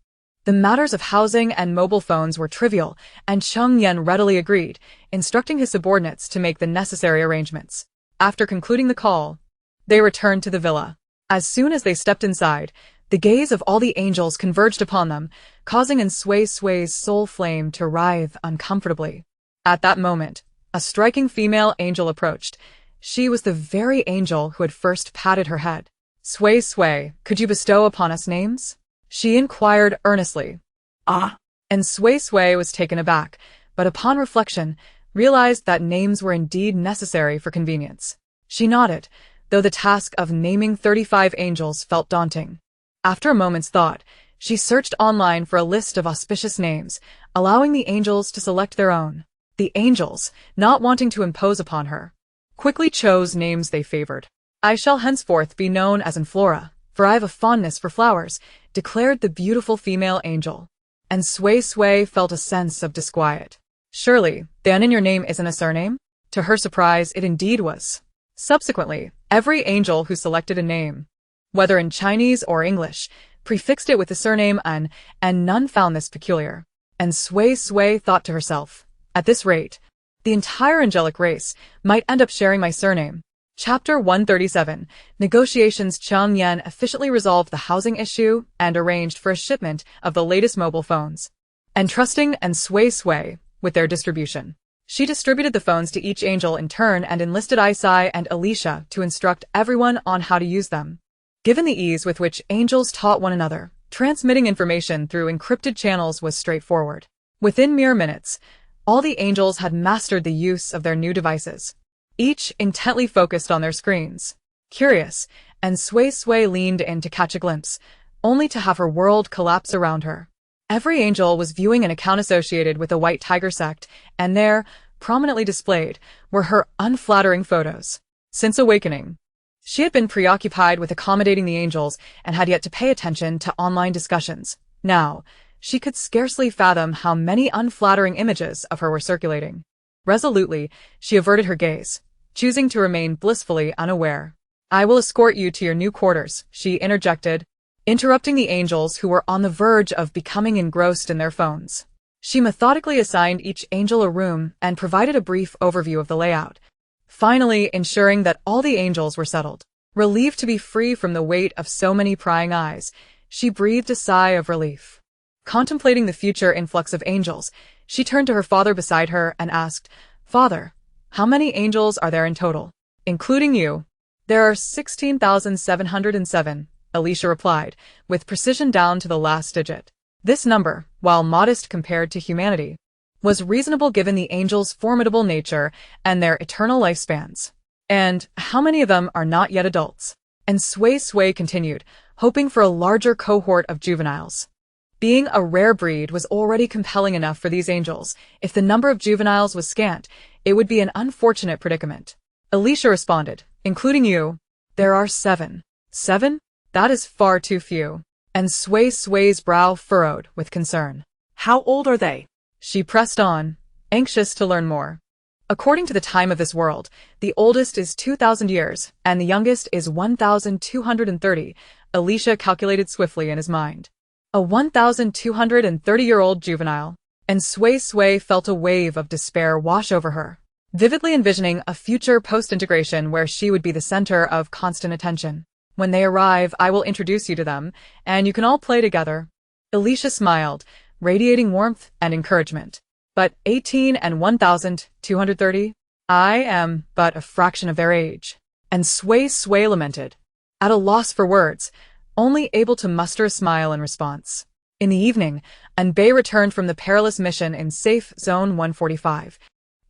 The matters of housing and mobile phones were trivial, and Chengyan readily agreed, instructing his subordinates to make the necessary arrangements. After concluding the call, they returned to the villa. As soon as they stepped inside, the gaze of all the angels converged upon them, causing Suisui's soul flame to writhe uncomfortably. At that moment, a striking female angel approached. She was the very angel who had first patted her head. Suisui, could you bestow upon us names? She inquired earnestly. Ah. And Suisui was taken aback, but upon reflection, realized that names were indeed necessary for convenience. She nodded, though the task of naming 35 angels felt daunting. After a moment's thought, she searched online for a list of auspicious names, allowing the angels to select their own. The angels, not wanting to impose upon her, quickly chose names they favored. I shall henceforth be known as Inflora, for I have a fondness for flowers, declared the beautiful female angel. And Suisui felt a sense of disquiet. Surely, the N in your name isn't a surname? To her surprise, it indeed was. Subsequently, every angel who selected a name, whether in Chinese or English, prefixed it with the surname An, and none found this peculiar. And Suisui thought to herself, at this rate, the entire angelic race might end up sharing my surname. Chapter 137. Negotiations. Chengyan efficiently resolved the housing issue and arranged for a shipment of the latest mobile phones, entrusting and Suisui with their distribution. She distributed the phones to each angel in turn and enlisted Isai and Alicia to instruct everyone on how to use them. Given the ease with which angels taught one another, transmitting information through encrypted channels was straightforward. Within mere minutes, all the angels had mastered the use of their new devices, each intently focused on their screens. Curious, and Suisui leaned in to catch a glimpse, only to have her world collapse around her. Every angel was viewing an account associated with the White Tiger sect, and there, prominently displayed, were her unflattering photos. Since awakening, she had been preoccupied with accommodating the angels and had yet to pay attention to online discussions. Now, she could scarcely fathom how many unflattering images of her were circulating. Resolutely, she averted her gaze, choosing to remain blissfully unaware. I will escort you to your new quarters, she interjected, interrupting the angels who were on the verge of becoming engrossed in their phones. She methodically assigned each angel a room and provided a brief overview of the layout, finally ensuring that all the angels were settled. Relieved to be free from the weight of so many prying eyes, she breathed a sigh of relief. Contemplating the future influx of angels, she turned to her father beside her and asked, Father, how many angels are there in total? Including you. There are 16,707, Alicia replied, with precision down to the last digit. This number, while modest compared to humanity, was reasonable given the angels' formidable nature and their eternal lifespans. And how many of them are not yet adults? And Suisui continued, hoping for a larger cohort of juveniles. Being a rare breed was already compelling enough for these angels. If the number of juveniles was scant, it would be an unfortunate predicament. Alicia responded, including you. There are 7. 7? That is far too few. And Suisui's brow furrowed with concern. How old are they? She pressed on, anxious to learn more. According to the time of this world, the oldest is 2,000 years, and the youngest is 1,230, Alicia calculated swiftly in his mind. A 1,230-year-old juvenile, and Suisui felt a wave of despair wash over her, vividly envisioning a future post-integration where she would be the center of constant attention. When they arrive, I will introduce you to them, and you can all play together. Alicia smiled, radiating warmth and encouragement. But 18 and 1,230? I am but a fraction of their age. And Suisui lamented, at a loss for words, only able to muster a smile in response. In the evening, Anbei returned from the perilous mission in Safe Zone 145,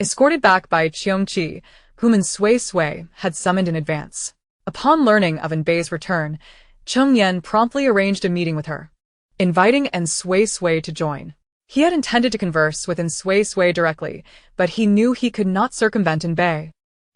escorted back by Cheongqi, whom Suisui had summoned in advance. Upon learning of Anbei's return, Chengyan promptly arranged a meeting with her, inviting Suisui to join. He had intended to converse with Suisui directly, but he knew he could not circumvent Anbei,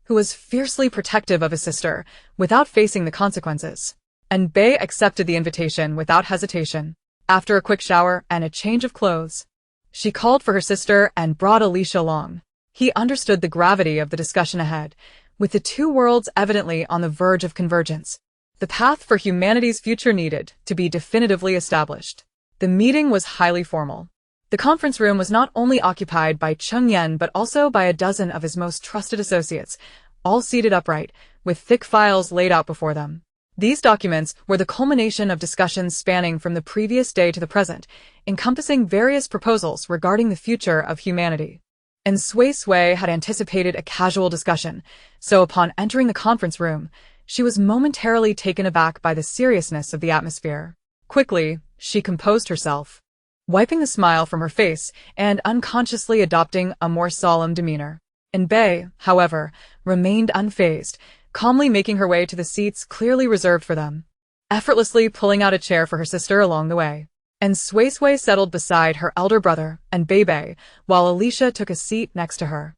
who was fiercely protective of his sister, without facing the consequences. Anbei accepted the invitation without hesitation. After a quick shower and a change of clothes, she called for her sister and brought Alicia along. He understood the gravity of the discussion ahead, with the two worlds evidently on the verge of convergence. The path for humanity's future needed to be definitively established. The meeting was highly formal. The conference room was not only occupied by Chengyan but also by a dozen of his most trusted associates, all seated upright, with thick files laid out before them. These documents were the culmination of discussions spanning from the previous day to the present, encompassing various proposals regarding the future of humanity. And Suisui had anticipated a casual discussion, so upon entering the conference room, she was momentarily taken aback by the seriousness of the atmosphere. Quickly, she composed herself, wiping the smile from her face and unconsciously adopting a more solemn demeanor. Anbei, however, remained unfazed, calmly making her way to the seats clearly reserved for them, effortlessly pulling out a chair for her sister along the way. And Suisui settled beside her elder brother, Anbei, while Alicia took a seat next to her.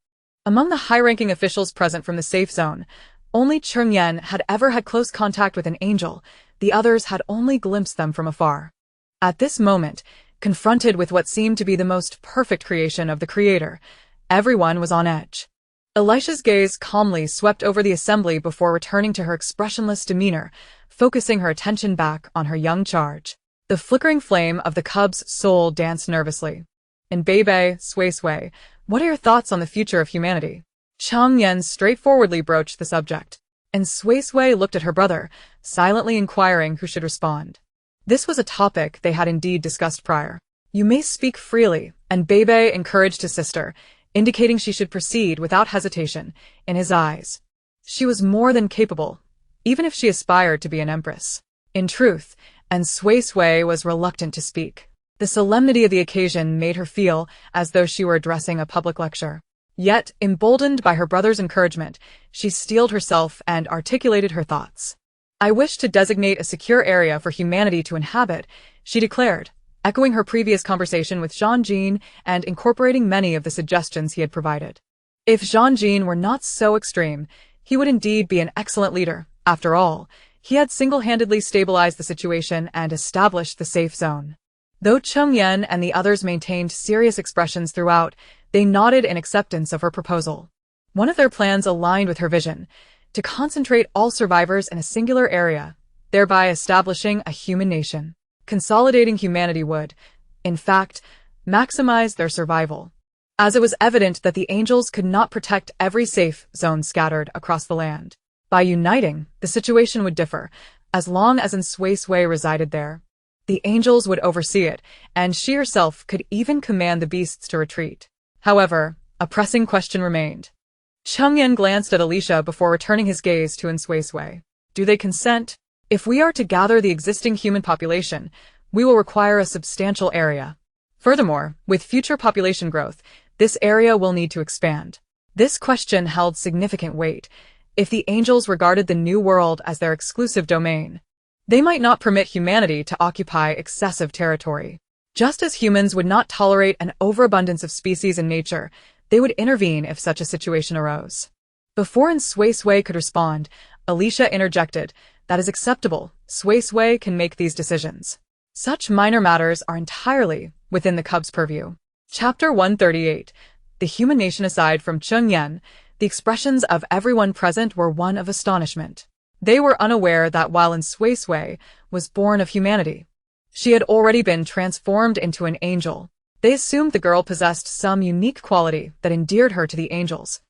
Among the high-ranking officials present from the safe zone, only Chengyan had ever had close contact with an angel, the others had only glimpsed them from afar. At this moment, confronted with what seemed to be the most perfect creation of the Creator, everyone was on edge. Alicia's gaze calmly swept over the assembly before returning to her expressionless demeanor, focusing her attention back on her young charge. The flickering flame of the cub's soul danced nervously. Anbei, Suisui, what are your thoughts on the future of humanity? Chengyan straightforwardly broached the subject, and Suisui looked at her brother, silently inquiring who should respond. This was a topic they had indeed discussed prior. You may speak freely, Anbei encouraged his sister, indicating she should proceed without hesitation. In his eyes, she was more than capable, even if she aspired to be an empress. In truth, and Suisui was reluctant to speak. The solemnity of the occasion made her feel as though she were addressing a public lecture. Yet, emboldened by her brother's encouragement, she steeled herself and articulated her thoughts. I wish to designate a secure area for humanity to inhabit, she declared, echoing her previous conversation with Jean-Jean and incorporating many of the suggestions he had provided. If Jean-Jean were not so extreme, he would indeed be an excellent leader. After all, he had single-handedly stabilized the situation and established the safe zone. Though Chengyan and the others maintained serious expressions throughout, they nodded in acceptance of her proposal. One of their plans aligned with her vision, to concentrate all survivors in a singular area, thereby establishing a human nation. Consolidating humanity would, in fact, maximize their survival, as it was evident that the angels could not protect every safe zone scattered across the land. By uniting, the situation would differ, as long as Suisui resided there. The angels would oversee it, and she herself could even command the beasts to retreat. However, a pressing question remained. Chengyan glanced at Alicia before returning his gaze to Suisui. Do they consent? If we are to gather the existing human population, we will require a substantial area. Furthermore, with future population growth, this area will need to expand. This question held significant weight, If the angels regarded the new world as their exclusive domain, they might not permit humanity to occupy excessive territory. Just as humans would not tolerate an overabundance of species in nature, they would intervene if such a situation arose. Before Suisui could respond, Alicia interjected, "That is acceptable. Suisui can make these decisions. Such minor matters are entirely within the Cub's purview." Chapter 138. The human nation. Aside from Chengyan, the expressions of everyone present were one of astonishment. They were unaware that while Suisui was born of humanity, she had already been transformed into an angel. They assumed the girl possessed some unique quality that endeared her to the angels,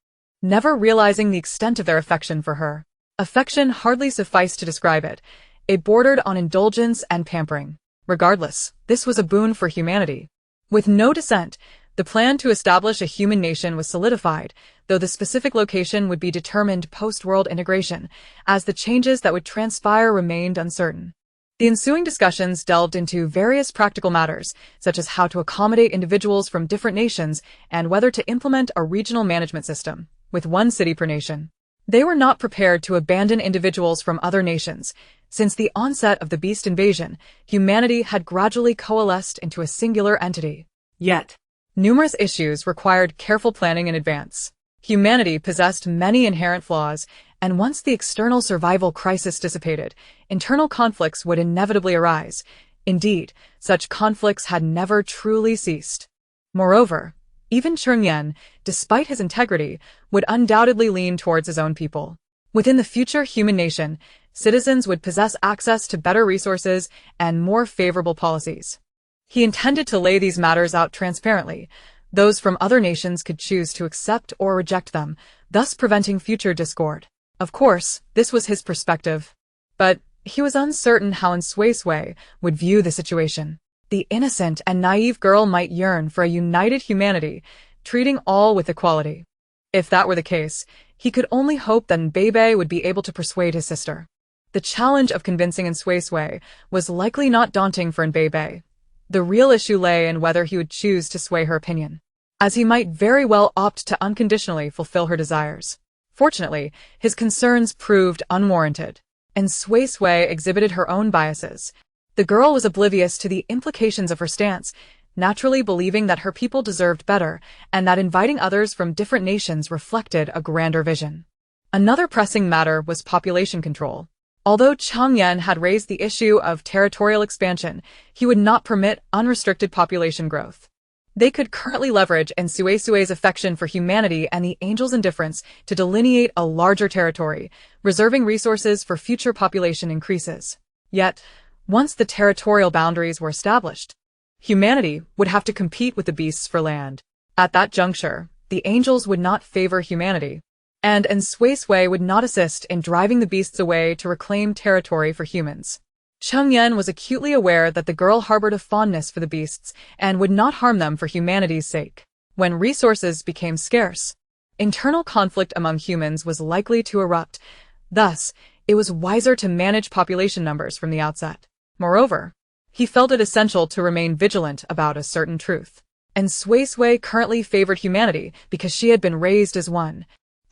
never realizing the extent of their affection for her. Affection hardly sufficed to describe it. It bordered on indulgence and pampering. Regardless, this was a boon for humanity. With no dissent, the plan to establish a human nation was solidified, though the specific location would be determined post-world integration, as the changes that would transpire remained uncertain. The ensuing discussions delved into various practical matters, such as how to accommodate individuals from different nations and whether to implement a regional management system, with one city per nation. They were not prepared to abandon individuals from other nations. Since the onset of the beast invasion, humanity had gradually coalesced into a singular entity. Yet, Numerous issues required careful planning in advance. Humanity possessed many inherent flaws, and once the external survival crisis dissipated, internal conflicts would inevitably arise. Indeed, such conflicts had never truly ceased. Moreover, even Chengyan, despite his integrity, would undoubtedly lean towards his own people. Within the future human nation, citizens would possess access to better resources and more favorable policies. He intended to lay these matters out transparently. Those from other nations could choose to accept or reject them, thus preventing future discord. Of course, this was his perspective. But he was uncertain how Suisui would view the situation. The innocent and naive girl might yearn for a united humanity, treating all with equality. If that were the case, he could only hope that Bebe would be able to persuade his sister. The challenge of convincing Suisui was likely not daunting for Bebe. The real issue lay in whether he would choose to sway her opinion, as he might very well opt to unconditionally fulfill her desires. Fortunately, his concerns proved unwarranted, and Suisui exhibited her own biases. The girl was oblivious to the implications of her stance, naturally believing that her people deserved better, and that inviting others from different nations reflected a grander vision. Another pressing matter was population control. Although Chengyan had raised the issue of territorial expansion, he would not permit unrestricted population growth. They could currently leverage Suisui's affection for humanity and the angels' indifference to delineate a larger territory, reserving resources for future population increases. Yet, once the territorial boundaries were established, humanity would have to compete with the beasts for land. At that juncture, the angels would not favor humanity, and Suisui would not assist in driving the beasts away to reclaim territory for humans. Chengyan was acutely aware that the girl harbored a fondness for the beasts and would not harm them for humanity's sake. When resources became scarce, internal conflict among humans was likely to erupt. Thus, it was wiser to manage population numbers from the outset. Moreover, he felt it essential to remain vigilant about a certain truth. Suisui currently favored humanity because she had been raised as one,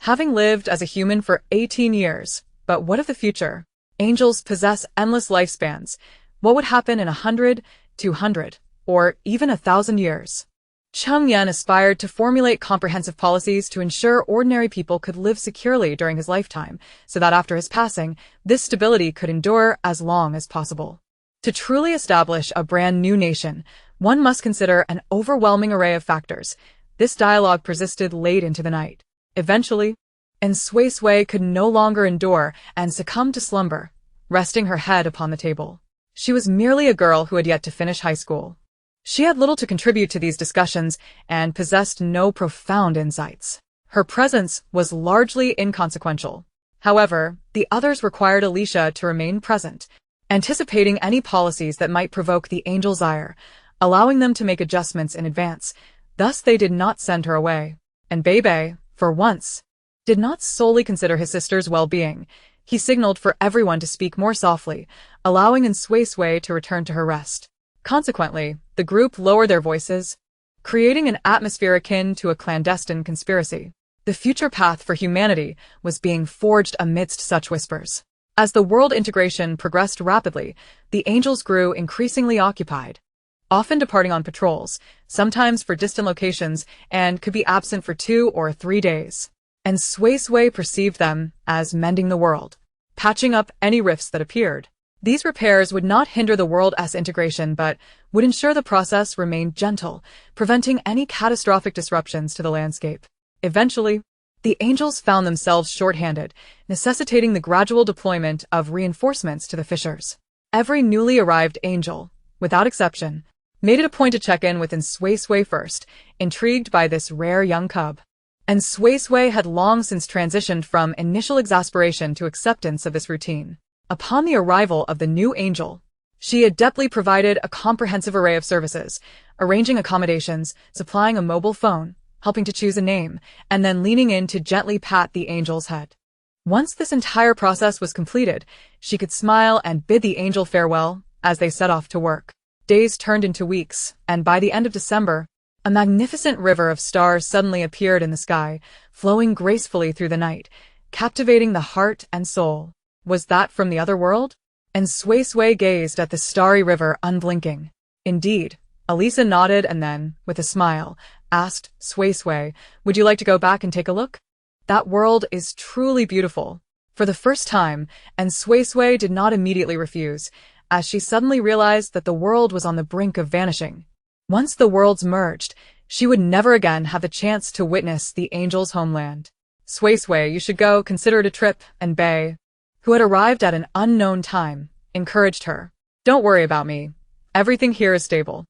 having lived as a human for 18 years. But what of the future? Angels possess endless lifespans. What would happen in 100, 200, or even 1,000 years? Chengyan aspired to formulate comprehensive policies to ensure ordinary people could live securely during his lifetime, so that after his passing, this stability could endure as long as possible. To truly establish a brand new nation, one must consider an overwhelming array of factors. This dialogue persisted late into the night. Eventually, Suisui could no longer endure and succumbed to slumber, resting her head upon the table. She was merely a girl who had yet to finish high school. She had little to contribute to these discussions and possessed no profound insights. Her presence was largely inconsequential. However, the others required Alicia to remain present, anticipating any policies that might provoke the angel's ire, allowing them to make adjustments in advance. Thus they did not send her away. And Bebe, for once, did not solely consider his sister's well-being. He signaled for everyone to speak more softly, allowing Suisui to return to her rest. Consequently, the group lowered their voices, creating an atmosphere akin to a clandestine conspiracy. The future path for humanity was being forged amidst such whispers. As the world integration progressed rapidly, the angels grew increasingly occupied, often departing on patrols, sometimes for distant locations, and could be absent for 2 or 3 days. And Suisui perceived them as mending the world, patching up any rifts that appeared. These repairs would not hinder the world's integration, but would ensure the process remained gentle, preventing any catastrophic disruptions to the landscape. Eventually, the angels found themselves short-handed, necessitating the gradual deployment of reinforcements to the fissures. Every newly arrived angel, without exception, made it a point to check in with Suisui first, intrigued by this rare young cub. And Suisui had long since transitioned from initial exasperation to acceptance of this routine. Upon the arrival of the new angel, she adeptly provided a comprehensive array of services, arranging accommodations, supplying a mobile phone, helping to choose a name, and then leaning in to gently pat the angel's head. Once this entire process was completed, she could smile and bid the angel farewell as they set off to work. Days turned into weeks, and by the end of December, a magnificent river of stars suddenly appeared in the sky, flowing gracefully through the night, captivating the heart and soul. Was that from the other world? And Suisui gazed at the starry river unblinking. Indeed, Elisa nodded and then, with a smile, asked Suisui, "Would you like to go back and take a look? That world is truly beautiful." For the first time, and Suisui did not immediately refuse, as she suddenly realized that the world was on the brink of vanishing. Once the worlds merged, she would never again have the chance to witness the angels' homeland. "Suisui, you should go, consider it a trip," and Bei, who had arrived at an unknown time, encouraged her. "Don't worry about me. Everything here is stable."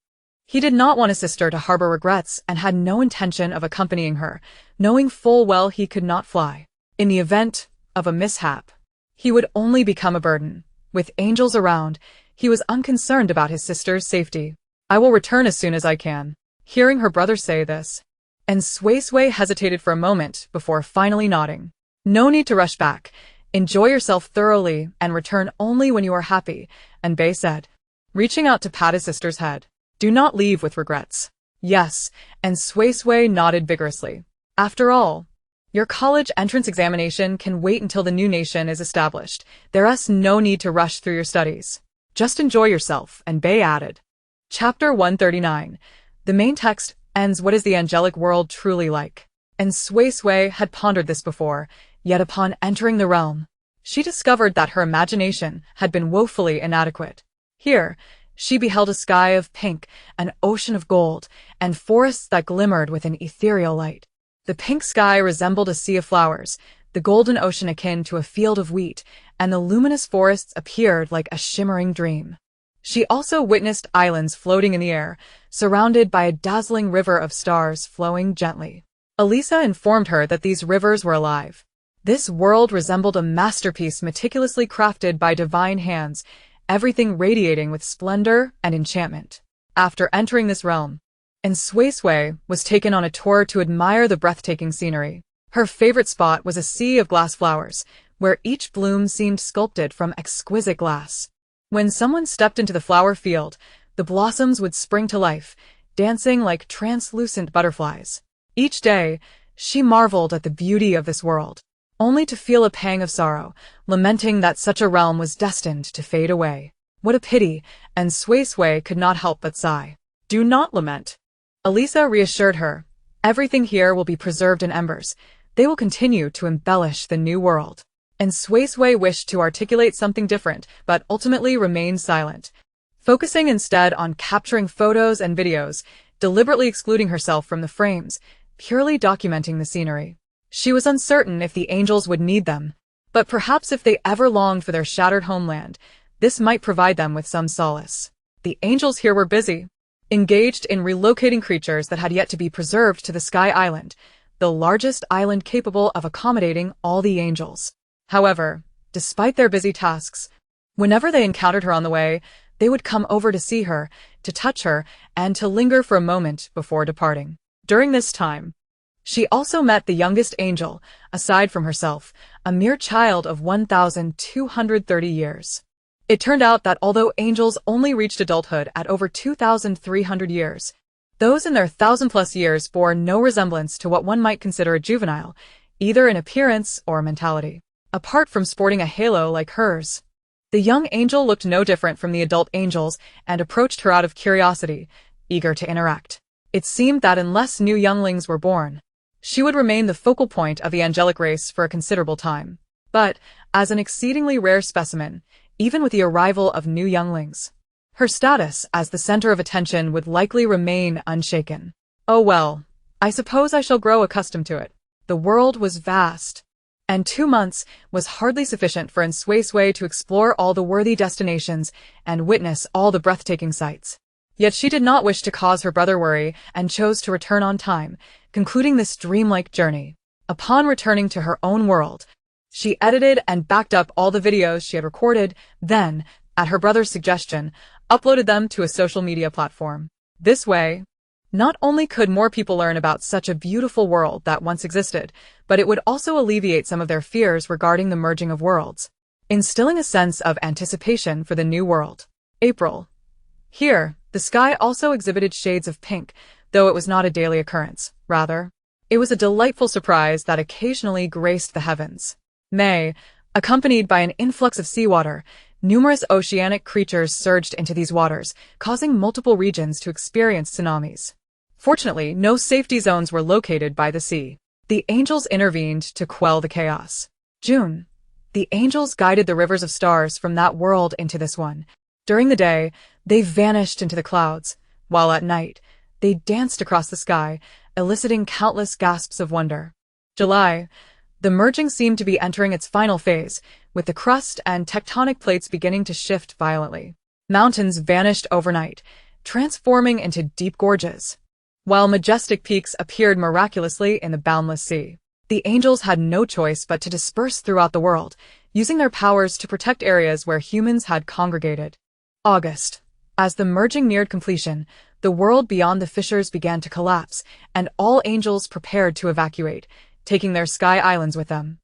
He did not want his sister to harbor regrets and had no intention of accompanying her, knowing full well he could not fly. In the event of a mishap, he would only become a burden. With angels around, he was unconcerned about his sister's safety. "I will return as soon as I can." Hearing her brother say this, and Suisui hesitated for a moment before finally nodding. "No need to rush back. Enjoy yourself thoroughly and return only when you are happy," and Bei said, reaching out to pat his sister's head. "Do not leave with regrets." "Yes," and Suisui nodded vigorously. "After all, your college entrance examination can wait until the new nation is established. There's no need to rush through your studies. Just enjoy yourself," and Bei added. Chapter 139. The main text ends. What is the angelic world truly like? And Suisui had pondered this before, yet upon entering the realm, she discovered that her imagination had been woefully inadequate. Here, she beheld a sky of pink, an ocean of gold, and forests that glimmered with an ethereal light. The pink sky resembled a sea of flowers, the golden ocean akin to a field of wheat, and the luminous forests appeared like a shimmering dream. She also witnessed islands floating in the air, surrounded by a dazzling river of stars flowing gently. Elisa informed her that these rivers were alive. This world resembled a masterpiece meticulously crafted by divine hands, everything radiating with splendor and enchantment. After entering this realm, and Suisui was taken on a tour to admire the breathtaking scenery. Her favorite spot was a sea of glass flowers, where each bloom seemed sculpted from exquisite glass. When someone stepped into the flower field, the blossoms would spring to life, dancing like translucent butterflies. Each day, she marveled at the beauty of this world, only to feel a pang of sorrow, lamenting that such a realm was destined to fade away. What a pity, and Suisui could not help but sigh. "Do not lament," Elisa reassured her. "Everything here will be preserved in embers. They will continue to embellish the new world." And Suisui wished to articulate something different, but ultimately remained silent, focusing instead on capturing photos and videos, deliberately excluding herself from the frames, purely documenting the scenery. She was uncertain if the angels would need them, but perhaps if they ever longed for their shattered homeland, this might provide them with some solace. The angels here were busy, engaged in relocating creatures that had yet to be preserved to the Sky Island, the largest island capable of accommodating all the angels. However, despite their busy tasks, whenever they encountered her on the way, they would come over to see her, to touch her, and to linger for a moment before departing. During this time, she also met the youngest angel, aside from herself, a mere child of 1,230 years. It turned out that although angels only reached adulthood at over 2,300 years, Those in their 1,000+ years bore no resemblance to what one might consider a juvenile, either in appearance or mentality. Apart from sporting a halo like hers, the young angel looked no different from the adult angels and approached her out of curiosity, eager to interact. It seemed that unless new younglings were born, she would remain the focal point of the angelic race for a considerable time. But, as an exceedingly rare specimen, even with the arrival of new younglings, her status as the center of attention would likely remain unshaken. Oh well, I suppose I shall grow accustomed to it. The world was vast, and 2 months was hardly sufficient for Suisui to explore all the worthy destinations and witness all the breathtaking sights. Yet she did not wish to cause her brother worry and chose to return on time, concluding this dreamlike journey. Upon returning to her own world, she edited and backed up all the videos she had recorded, then, at her brother's suggestion, uploaded them to a social media platform. This way, not only could more people learn about such a beautiful world that once existed, but it would also alleviate some of their fears regarding the merging of worlds, instilling a sense of anticipation for the new world. April. Here, the sky also exhibited shades of pink, though it was not a daily occurrence. Rather, it was a delightful surprise that occasionally graced the heavens. May, accompanied by an influx of seawater, numerous oceanic creatures surged into these waters, causing multiple regions to experience tsunamis. Fortunately, no safety zones were located by the sea. The angels intervened to quell the chaos. June. The angels guided the rivers of stars from that world into this one. During the day, they vanished into the clouds, while at night, they danced across the sky, eliciting countless gasps of wonder. July. The merging seemed to be entering its final phase, with the crust and tectonic plates beginning to shift violently. Mountains vanished overnight, transforming into deep gorges, while majestic peaks appeared miraculously in the boundless sea. The angels had no choice but to disperse throughout the world, using their powers to protect areas where humans had congregated. August. As the merging neared completion, the world beyond the fissures began to collapse, and all angels prepared to evacuate, taking their sky islands with them.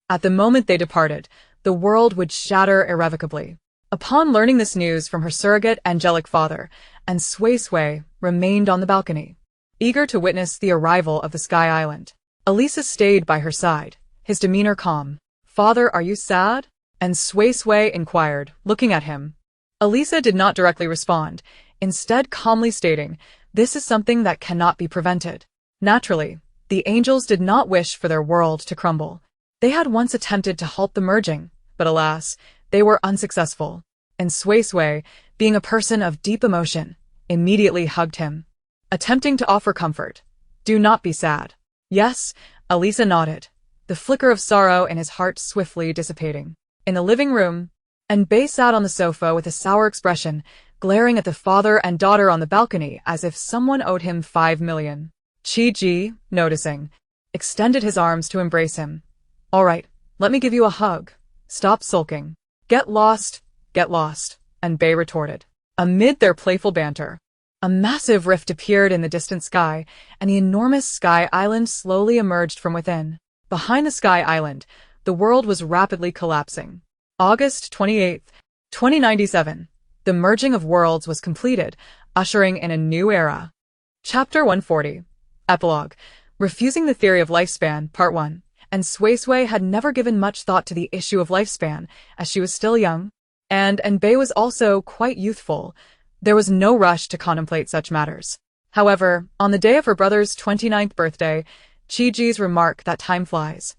At the moment they departed, the world would shatter irrevocably. Upon learning this news from her surrogate angelic father, Suisui remained on the balcony, eager to witness the arrival of the sky island. Elisa stayed by her side, his demeanor calm. "Father, are you sad?" Suisui inquired, looking at him. Elisa did not directly respond, instead calmly stating, "This is something that cannot be prevented." Naturally, the angels did not wish for their world to crumble. They had once attempted to halt the merging, but alas, they were unsuccessful. Suisui, being a person of deep emotion, immediately hugged him, attempting to offer comfort. "Do not be sad." "Yes," Elisa nodded, the flicker of sorrow in his heart swiftly dissipating. In the living room, Bei sat on the sofa with a sour expression, glaring at the father and daughter on the balcony as if someone owed him 5 million. Chi-ji, noticing, extended his arms to embrace him. "All right, let me give you a hug. Stop sulking." Get lost," Bei retorted. Amid their playful banter, a massive rift appeared in the distant sky, and the enormous sky island slowly emerged from within. Behind the sky island, the world was rapidly collapsing. August 28, 2097. The merging of worlds was completed, ushering in a new era. Chapter 140. Epilogue. Refusing the Theory of Lifespan, Part 1. Suisui had never given much thought to the issue of lifespan, as she was still young, and Bei was also quite youthful. There was no rush to contemplate such matters. However, on the day of her brother's 29th birthday, Chi-ji's remark that time flies,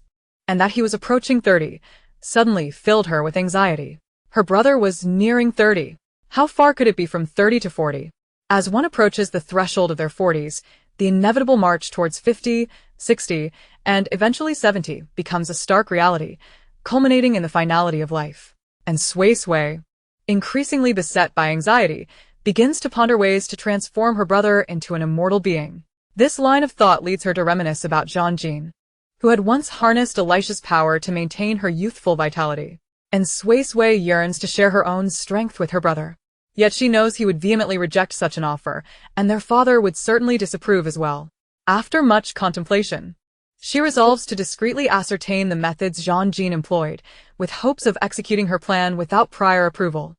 and that he was approaching 30, suddenly filled her with anxiety. Her brother was nearing 30. How far could it be from 30 to 40? As one approaches the threshold of their 40s, the inevitable march towards 50, 60, and eventually 70 becomes a stark reality, culminating in the finality of life. Suisui, increasingly beset by anxiety, begins to ponder ways to transform her brother into an immortal being. This line of thought leads her to reminisce about Jean-Jean, who had once harnessed Elisha's power to maintain her youthful vitality. Suisui yearns to share her own strength with her brother. Yet she knows he would vehemently reject such an offer, and their father would certainly disapprove as well. After much contemplation, she resolves to discreetly ascertain the methods Jean-Jean employed, with hopes of executing her plan without prior approval.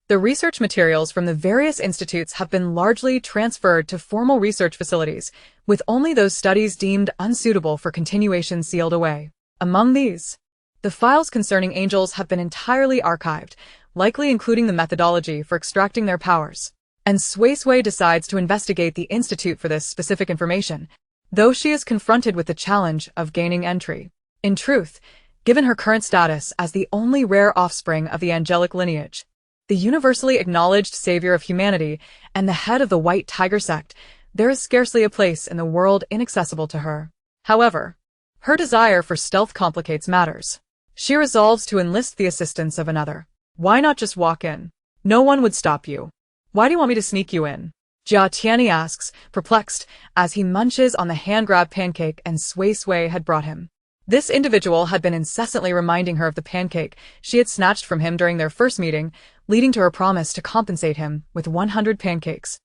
The The research materials from the various institutes have been largely transferred to formal research facilities, with only those studies deemed unsuitable for continuation sealed away. Among these, the files concerning angels have been entirely archived, likely including the methodology for extracting their powers. And Suisui decides to investigate the institute for this specific information, though she is confronted with the challenge of gaining entry. In truth, given her current status as the only rare offspring of the angelic lineage, the universally acknowledged savior of humanity and the head of the White Tiger sect, there is scarcely a place in the world inaccessible to her. However, her desire for stealth complicates matters. She resolves to enlist the assistance of another. Why not just walk in? No one would stop you. Why do you want me to sneak you in? Jia Tianyi asks, perplexed, as he munches on the hand-grabbed pancake and Suisui had brought him. This individual had been incessantly reminding her of the pancake she had snatched from him during their first meeting, leading to her promise to compensate him with 100 pancakes.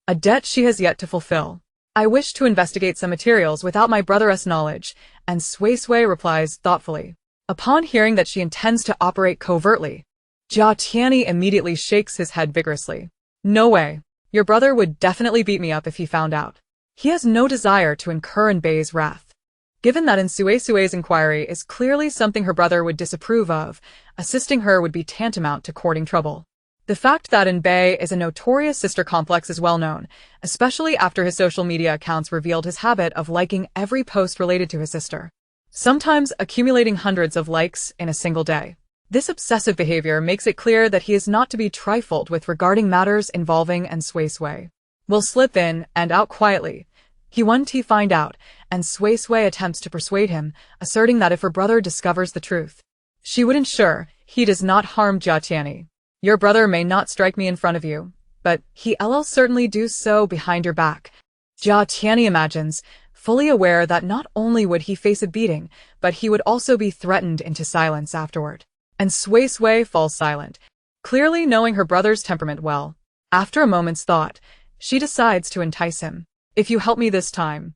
A debt she has yet to fulfill. I wish to investigate some materials without my brother's knowledge, and Suisui replies thoughtfully. Upon hearing that she intends to operate covertly, Jia Tianyi immediately shakes his head vigorously. No way. Your brother would definitely beat me up if he found out. He has no desire to incur Bei's wrath. Given that in Suisui's inquiry is clearly something her brother would disapprove of, assisting her would be tantamount to courting trouble. The fact that Bei is a notorious sister complex is well known, especially after his social media accounts revealed his habit of liking every post related to his sister, sometimes accumulating hundreds of likes in a single day. This obsessive behavior makes it clear that he is not to be trifled with regarding matters involving and Suisui. Will slip in and out quietly. He won't find out, and Suisui attempts to persuade him, asserting that if her brother discovers the truth, she would ensure he does not harm Jia Tianyi. Your brother may not strike me in front of you, but he'll certainly do so behind your back. Jia Tianyi imagines, fully aware that not only would he face a beating, but he would also be threatened into silence afterward. And Suisui falls silent, clearly knowing her brother's temperament well. After a moment's thought, she decides to entice him. If you help me this time,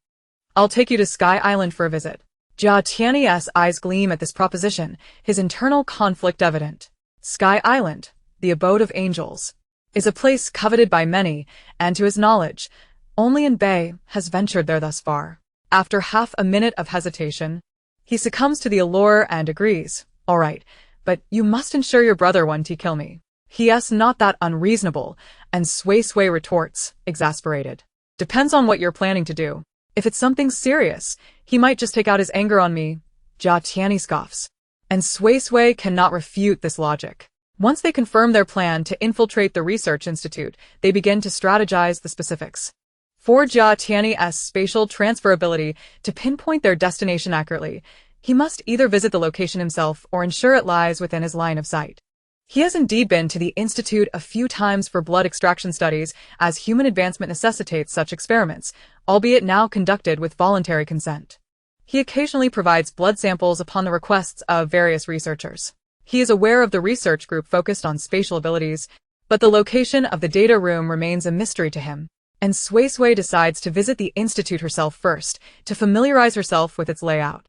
I'll take you to Sky Island for a visit. Jia Tianyi's eyes gleam at this proposition, his internal conflict evident. Sky Island, the abode of angels, is a place coveted by many, and to his knowledge, only Bei has ventured there thus far. After half a minute of hesitation, he succumbs to the allure and agrees. All right, but you must ensure your brother won't kill me. He's not that unreasonable, and Suisui retorts, exasperated. Depends on what you're planning to do. If it's something serious, he might just take out his anger on me. Jia Tianyi scoffs. And Suisui cannot refute this logic. Once they confirm their plan to infiltrate the research institute, they begin to strategize the specifics. For Jia Tianyi's spatial transferability to pinpoint their destination accurately, he must either visit the location himself or ensure it lies within his line of sight. He has indeed been to the institute a few times for blood extraction studies, as human advancement necessitates such experiments, albeit now conducted with voluntary consent. He occasionally provides blood samples upon the requests of various researchers. He is aware of the research group focused on spatial abilities, but the location of the data room remains a mystery to him, and Suisui decides to visit the institute herself first, to familiarize herself with its layout.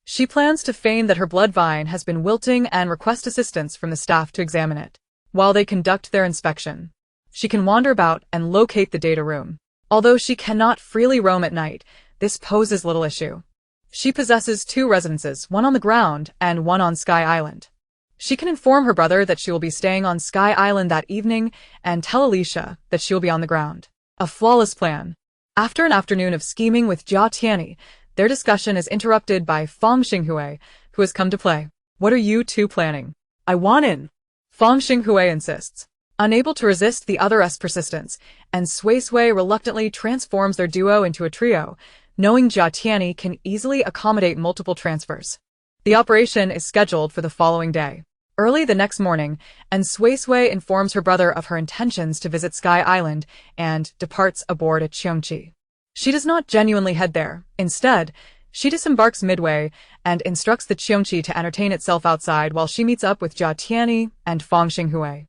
She plans to feign that her blood vine has been wilting and request assistance from the staff to examine it. While they conduct their inspection, she can wander about and locate the data room. Although she cannot freely roam at night, this poses little issue. She possesses 2 residences, one on the ground and one on Sky Island. She can inform her brother that she will be staying on Sky Island that evening and tell Alicia that she will be on the ground. A flawless plan. After an afternoon of scheming with Jia Tianyi, their discussion is interrupted by Fonglow, who has come to play. What are you two planning? I want in. Fonglow insists. Unable to resist the other's persistence, and Suisui reluctantly transforms their duo into a trio, knowing Jia Tianyi can easily accommodate multiple transfers. The operation is scheduled for the following day. Early the next morning, and Suisui informs her brother of her intentions to visit Sky Island and departs aboard a Cheongqi. She does not genuinely head there. Instead, she disembarks midway and instructs the Cheongqi to entertain itself outside while she meets up with Jia Tianyi and Fonglow.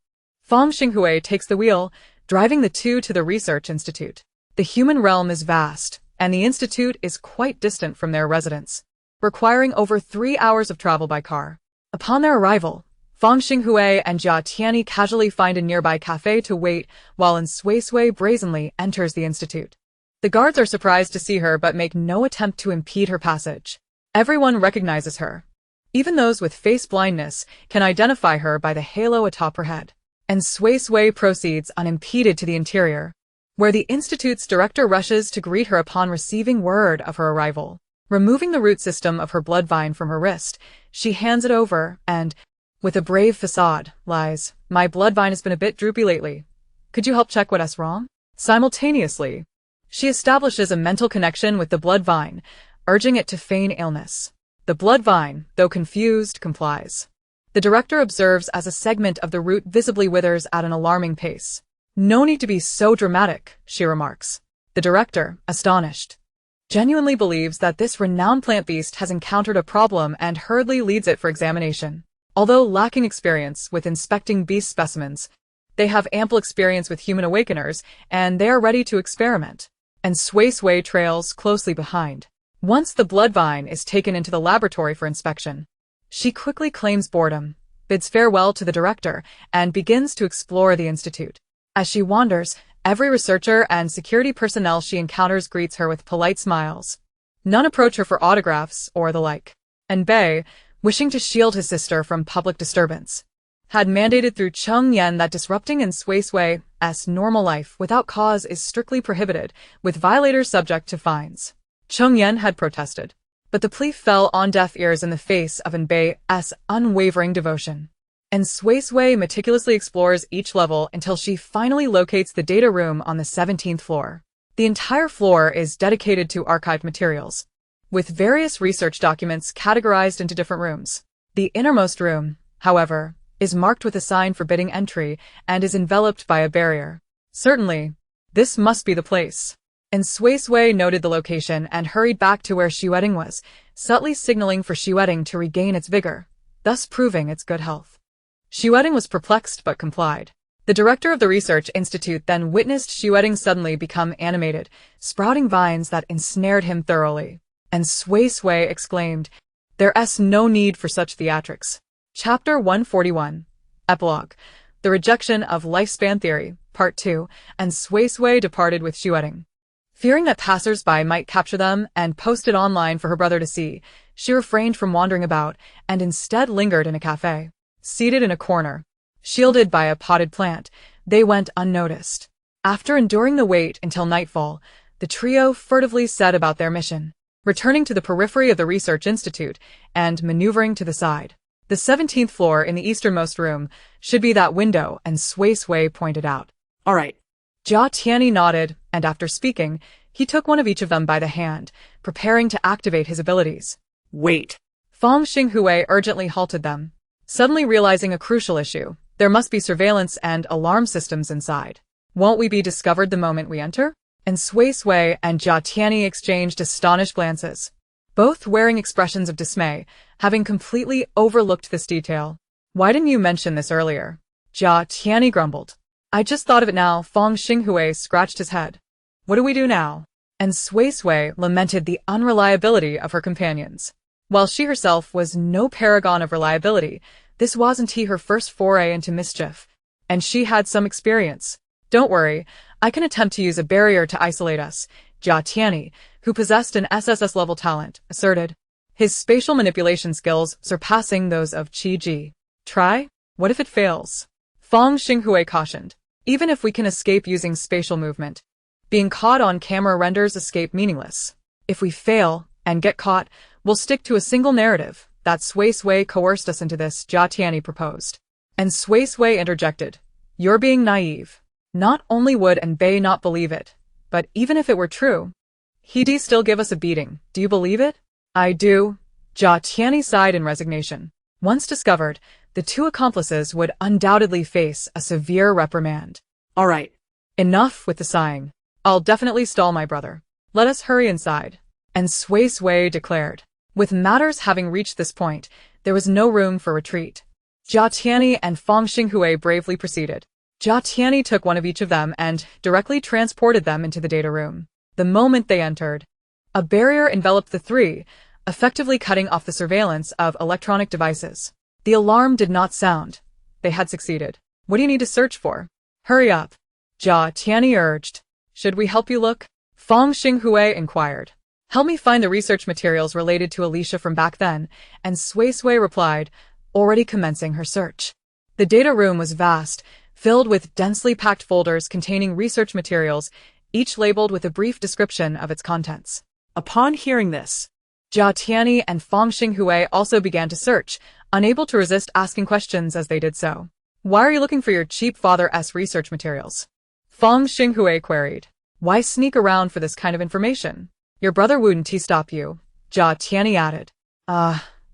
Fonglow takes the wheel, driving the two to the research institute. The human realm is vast, and the institute is quite distant from their residence, requiring over 3 hours of travel by car. Upon their arrival, Fong Xinghui and Jia Tianyi casually find a nearby cafe to wait while Suisui brazenly enters the institute. The guards are surprised to see her but make no attempt to impede her passage. Everyone recognizes her. Even those with face blindness can identify her by the halo atop her head. And Suisui proceeds unimpeded to the interior, where the institute's director rushes to greet her upon receiving word of her arrival. Removing the root system of her blood vine from her wrist, she hands it over and, with a brave facade, lies, "My blood vine has been a bit droopy lately. Could you help check what's wrong?" Simultaneously, she establishes a mental connection with the blood vine, urging it to feign illness. The blood vine, though confused, complies. The director observes as a segment of the root visibly withers at an alarming pace. "No need to be so dramatic," she remarks. The director, astonished, genuinely believes that this renowned plant beast has encountered a problem and hurriedly leads it for examination. Although lacking experience with inspecting beast specimens, they have ample experience with human awakeners, and they are ready to experiment. And Suisui trails closely behind. Once the blood vine is taken into the laboratory for inspection, she quickly claims boredom, bids farewell to the director, and begins to explore the institute. As she wanders, every researcher and security personnel she encounters greets her with polite smiles. None approach her for autographs or the like. And Bei, wishing to shield his sister from public disturbance, had mandated through Cheng Yan that disrupting in Suisui's normal life without cause is strictly prohibited, with violators subject to fines. Cheng Yan had protested, but the plea fell on deaf ears in the face of Bei's unwavering devotion. And Suisui meticulously explores each level until she finally locates the data room on the 17th floor. The entire floor is dedicated to archived materials, with various research documents categorized into different rooms. The innermost room, however, is marked with a sign forbidding entry and is enveloped by a barrier. Certainly, this must be the place. And Suisui noted the location and hurried back to where Xueting was, subtly signaling for Xueting to regain its vigor, thus proving its good health. Xueting was perplexed but complied. The director of the research institute then witnessed Xueting suddenly become animated, sprouting vines that ensnared him thoroughly. And Suisui exclaimed, "There's no need for such theatrics." Chapter 141. Epilogue. The Rejection of Lifespan Theory, Part 2, and Suisui departed with Xueting. Fearing that passers-by might capture them and post it online for her brother to see, she refrained from wandering about and instead lingered in a cafe. Seated in a corner, shielded by a potted plant, they went unnoticed. After enduring the wait until nightfall, the trio furtively set about their mission, returning to the periphery of the research institute and maneuvering to the side. The 17th floor in the easternmost room should be that window, and Suisui pointed out. All right. Jia Tianyi nodded, and after speaking, he took one of each of them by the hand, preparing to activate his abilities. Wait. Fong Xinghui urgently halted them, suddenly realizing a crucial issue. There must be surveillance and alarm systems inside. Won't we be discovered the moment we enter? And Suisui and Jia Tianyi exchanged astonished glances, both wearing expressions of dismay, having completely overlooked this detail. "Why didn't you mention this earlier?" Jia Tianyi grumbled. "I just thought of it now." Fong Xinghui scratched his head. "What do we do now?" And Suisui lamented the unreliability of her companions. While she herself was no paragon of reliability, this wasn't her first foray into mischief, and she had some experience. "Don't worry, I can attempt to use a barrier to isolate us," Jia Tianyi, who possessed an SSS-level talent, asserted, his spatial manipulation skills surpassing those of Qi Ji. "Try? What if it fails?" Fong Xinghui cautioned. "Even if we can escape using spatial movement, being caught on camera renders escape meaningless. If we fail and get caught, we'll stick to a single narrative." "That Suisui coerced us into this," Jia Tianyi proposed. And Suisui interjected, "You're being naive. Not only would Bei not believe it, but even if it were true, he'd still give us a beating. Do you believe it?" "I do." Jia Tianyi sighed in resignation. Once discovered, the two accomplices would undoubtedly face a severe reprimand. All right. Enough with the sighing. I'll definitely stall my brother. Let us hurry inside. And Suisui declared. With matters having reached this point, there was no room for retreat. Jia Tianyi and Fong Xinghui bravely proceeded. Jia Tianyi took one of each of them and directly transported them into the data room. The moment they entered, a barrier enveloped the three, effectively cutting off the surveillance of electronic devices. The alarm did not sound. They had succeeded. What do you need to search for? Hurry up. Jia Tianyi urged. Should we help you look? Fong Xinghui inquired. Help me find the research materials related to Alicia from back then, and Suisui replied, already commencing her search. The data room was vast, filled with densely packed folders containing research materials, each labeled with a brief description of its contents. Upon hearing this, Jia Tianyi and Fong Xinghui also began to search, unable to resist asking questions as they did so. Why are you looking for your cheap father's research materials? Fong Xinghui queried. Why sneak around for this kind of information? Your brother wouldn't he stop you? Jia Tianyi added.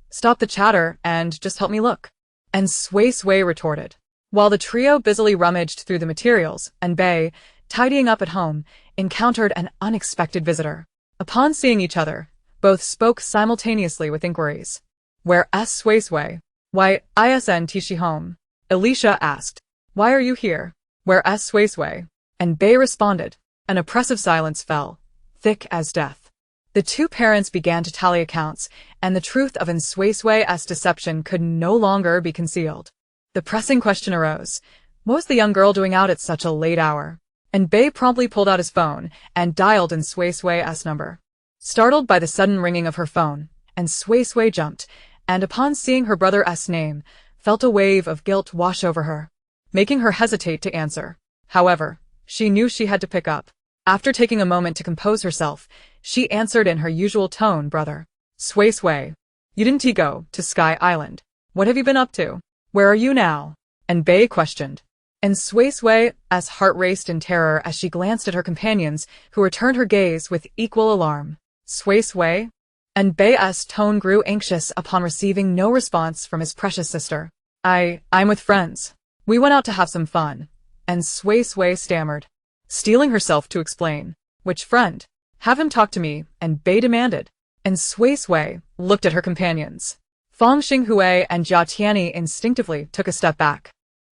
Stop the chatter and just help me look. And Suisui retorted. While the trio busily rummaged through the materials, and Bei, tidying up at home, encountered an unexpected visitor. Upon seeing each other, both spoke simultaneously with inquiries. Where is Suisui? Why isn't she home? Alicia asked. Why are you here? Where is Suisui? And Bei responded. An oppressive silence fell, thick as death. The two parents began to tally accounts, and the truth of Suisui's deception could no longer be concealed. The pressing question arose. What was the young girl doing out at such a late hour? And Bei promptly pulled out his phone and dialed Suisui's number. Startled by the sudden ringing of her phone, and Suisui jumped, and upon seeing her brother's name, felt a wave of guilt wash over her, making her hesitate to answer. However, she knew she had to pick up. After taking a moment to compose herself, she answered in her usual tone, brother. Suisui. You didn't go to Sky Island. What have you been up to? Where are you now? And Bei questioned. And Suisui's heart raced in terror as she glanced at her companions, who returned her gaze with equal alarm. Suisui? And Bei's tone grew anxious upon receiving no response from his precious sister. I'm with friends. We went out to have some fun. And Suisui stammered, steeling herself to explain. Which friend? Have him talk to me, and Bei demanded. And Suisui looked at her companions. Fong Xinghui and Jia Tianyi instinctively took a step back,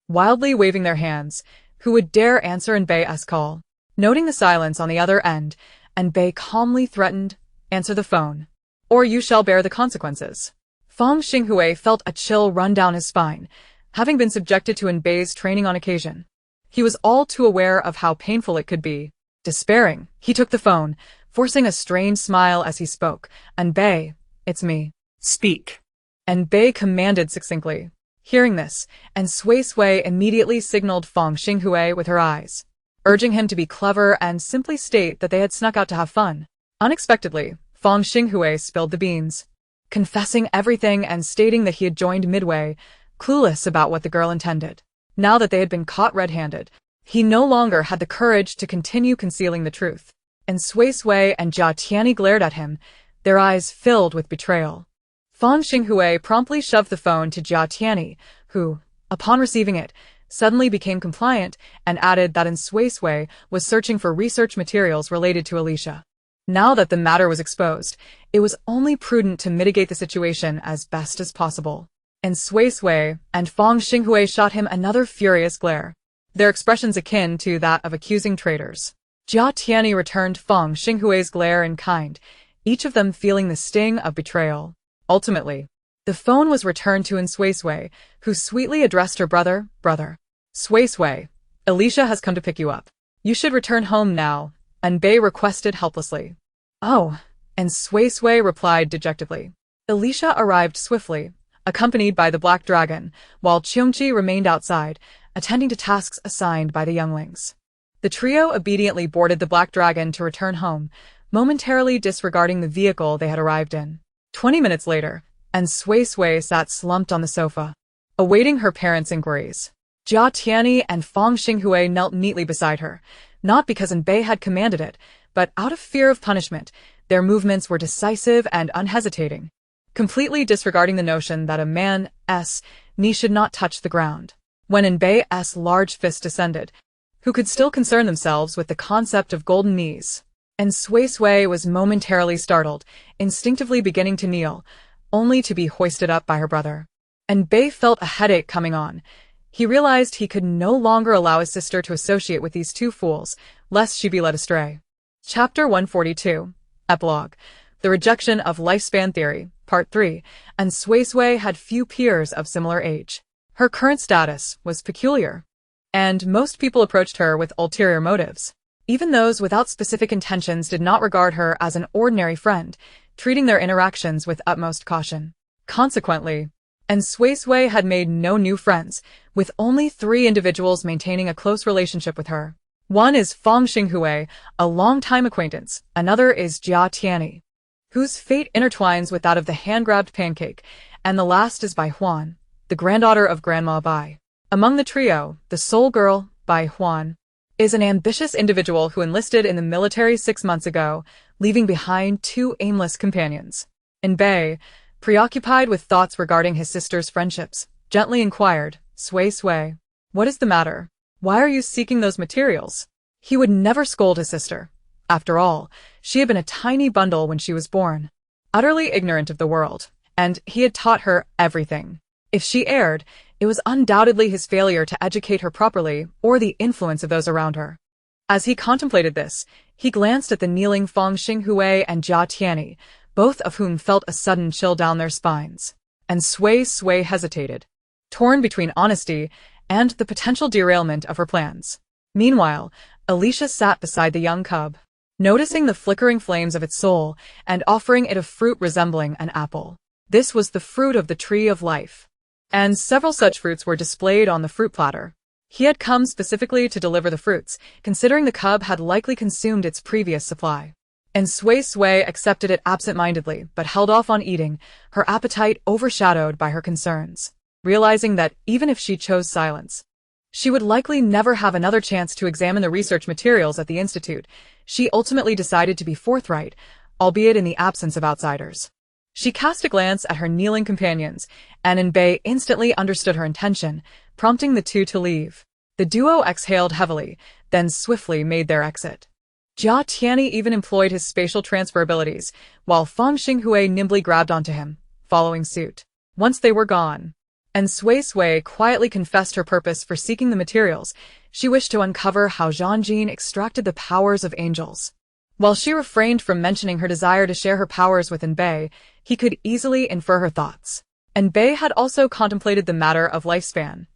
wildly waving their hands. Who would dare answer in Bei's call? Noting the silence on the other end, and Bei calmly threatened, answer the phone, or you shall bear the consequences. Fong Xinghui felt a chill run down his spine, having been subjected to in Bei's training on occasion. He was all too aware of how painful it could be. Despairing, he took the phone, forcing a strained smile as he spoke. And Bei, it's me. Speak. And Bei commanded succinctly. Hearing this, and Suisui immediately signaled Fong Xinghui with her eyes, urging him to be clever and simply state that they had snuck out to have fun. Unexpectedly, Fong Xinghui spilled the beans, confessing everything and stating that he had joined midway, clueless about what the girl intended. Now that they had been caught red-handed, he no longer had the courage to continue concealing the truth. And Suisui and Jia Tianyi glared at him, their eyes filled with betrayal. Fong Xinghui promptly shoved the phone to Jia Tianyi, who, upon receiving it, suddenly became compliant and added that Suisui was searching for research materials related to Alicia. Now that the matter was exposed, it was only prudent to mitigate the situation as best as possible. And Suisui and Fong Xinghui shot him another furious glare, their expressions akin to that of accusing traitors. Jia Tianyi returned Fong Xinghui's glare in kind, each of them feeling the sting of betrayal. Ultimately, the phone was returned to Suisui, who sweetly addressed her brother. Suisui, Alicia has come to pick you up. You should return home now, and Bei requested helplessly. Oh, and Suisui replied dejectedly. Alicia arrived swiftly, accompanied by the Black Dragon, while Cheongji remained outside, attending to tasks assigned by the younglings. The trio obediently boarded the Black Dragon to return home, momentarily disregarding the vehicle they had arrived in. 20 minutes later, and Suisui sat slumped on the sofa, awaiting her parents' inquiries. Jia Tianyi and Fong Xinghui knelt neatly beside her, not because Bei had commanded it, but out of fear of punishment. Their movements were decisive and unhesitating, completely disregarding the notion that a man's knee should not touch the ground. When Bei's large fist descended, who could still concern themselves with the concept of golden knees? And Suisui was momentarily startled, instinctively beginning to kneel, only to be hoisted up by her brother. And Bei felt a headache coming on. He realized he could no longer allow his sister to associate with these two fools, lest she be led astray. Chapter 142. Epilogue. The Rejection of Lifespan Theory, Part 3, and Suisui had few peers of similar age. Her current status was peculiar, and most people approached her with ulterior motives. Even those without specific intentions did not regard her as an ordinary friend, treating their interactions with utmost caution. Consequently, and Suisui had made no new friends, with only 3 individuals maintaining a close relationship with her. One is Fonglow, a longtime acquaintance. Another is Jia Tianyi, whose fate intertwines with that of the hand-grabbed pancake, and the last is Bai Huan, the granddaughter of Grandma Bai. Among the trio, the sole girl, Bai Huan, is an ambitious individual who enlisted in the military 6 months ago, leaving behind 2 aimless companions. And Bai, preoccupied with thoughts regarding his sister's friendships, gently inquired, Suisui, what is the matter? Why are you seeking those materials? He would never scold his sister. After all, she had been a tiny bundle when she was born, utterly ignorant of the world, and he had taught her everything. If she erred, it was undoubtedly his failure to educate her properly or the influence of those around her. As he contemplated this, he glanced at the kneeling Fonglow and Jia Tianyi, both of whom felt a sudden chill down their spines. And Suisui hesitated, torn between honesty and the potential derailment of her plans. Meanwhile, Alicia sat beside the young cub, noticing the flickering flames of its soul and offering it a fruit resembling an apple. This was the fruit of the tree of life, and several such fruits were displayed on the fruit platter. He had come specifically to deliver the fruits, considering the cub had likely consumed its previous supply. And Suisui accepted it absent-mindedly, but held off on eating, her appetite overshadowed by her concerns. Realizing that even if she chose silence, she would likely never have another chance to examine the research materials at the Institute, she ultimately decided to be forthright, albeit in the absence of outsiders. She cast a glance at her kneeling companions, and Bei instantly understood her intention, prompting the 2 to leave. The duo exhaled heavily, then swiftly made their exit. Jia Tianyi even employed his spatial transfer abilities, while Fonglow nimbly grabbed onto him, following suit. Once they were gone, and Suisui quietly confessed her purpose for seeking the materials, she wished to uncover how Zhangjin extracted the powers of angels. While she refrained from mentioning her desire to share her powers with Bei, he could easily infer her thoughts. And Bei had also contemplated the matter of lifespan.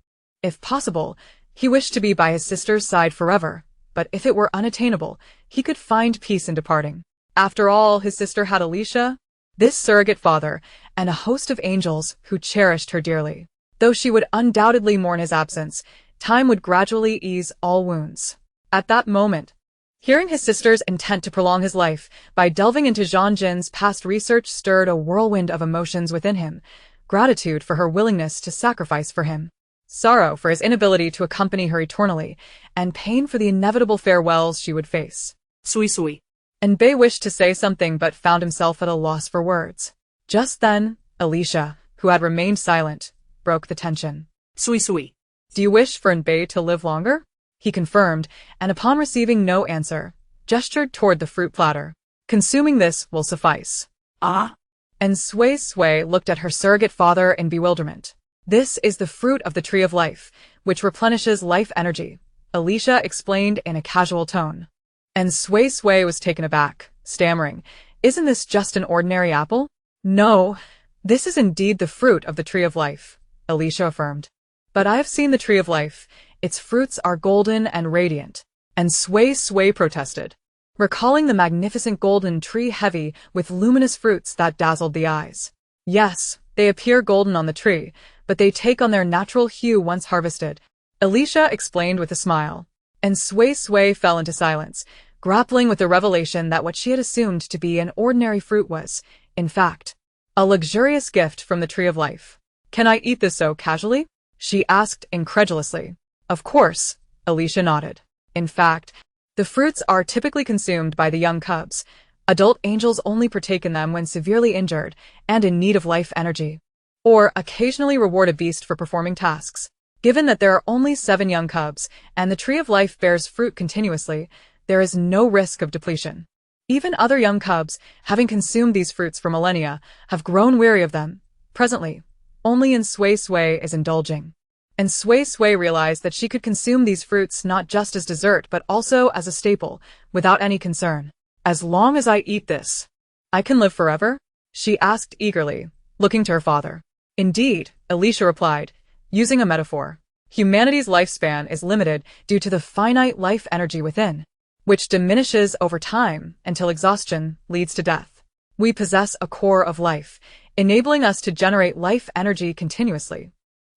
If possible, he wished to be by his sister's side forever, but if it were unattainable, he could find peace in departing. After all, his sister had Alicia, this surrogate father, and a host of angels who cherished her dearly. Though she would undoubtedly mourn his absence, time would gradually ease all wounds. At that moment, hearing his sister's intent to prolong his life by delving into Zhangjin's past research stirred a whirlwind of emotions within him, gratitude for her willingness to sacrifice for him, sorrow for his inability to accompany her eternally, and pain for the inevitable farewells she would face. Suisui. And Bei wished to say something but found himself at a loss for words. Just then, Alicia, who had remained silent, broke the tension. Suisui. Do you wish for Bei to live longer? He confirmed, and upon receiving no answer, gestured toward the fruit platter. Consuming this will suffice. Ah? And Suisui looked at her surrogate father in bewilderment. This is the fruit of the tree of life, which replenishes life energy, Alicia explained in a casual tone. And Suisui was taken aback, stammering, Isn't this just an ordinary apple? No, this is indeed the fruit of the tree of life, Alicia affirmed. But I have seen the tree of life. Its fruits are golden and radiant. And Suisui protested, recalling the magnificent golden tree heavy with luminous fruits that dazzled the eyes. Yes, they appear golden on the tree, but they take on their natural hue once harvested, Alicia explained with a smile. And Suisui fell into silence, grappling with the revelation that what she had assumed to be an ordinary fruit was, in fact, a luxurious gift from the tree of life. Can I eat this so casually? She asked incredulously. Of course, Alicia nodded. In fact, the fruits are typically consumed by the young cubs. Adult angels only partake in them when severely injured and in need of life energy, or occasionally reward a beast for performing tasks. Given that there are only 7 young cubs, and the tree of life bears fruit continuously, there is no risk of depletion. Even other young cubs, having consumed these fruits for millennia, have grown weary of them. Presently, only Suisui is indulging. And Suisui realized that she could consume these fruits not just as dessert but also as a staple, without any concern. As long as I eat this, I can live forever? She asked eagerly, looking to her father. Indeed, Alicia replied, using a metaphor. Humanity's lifespan is limited due to the finite life energy within, which diminishes over time until exhaustion leads to death. We possess a core of life, enabling us to generate life energy continuously.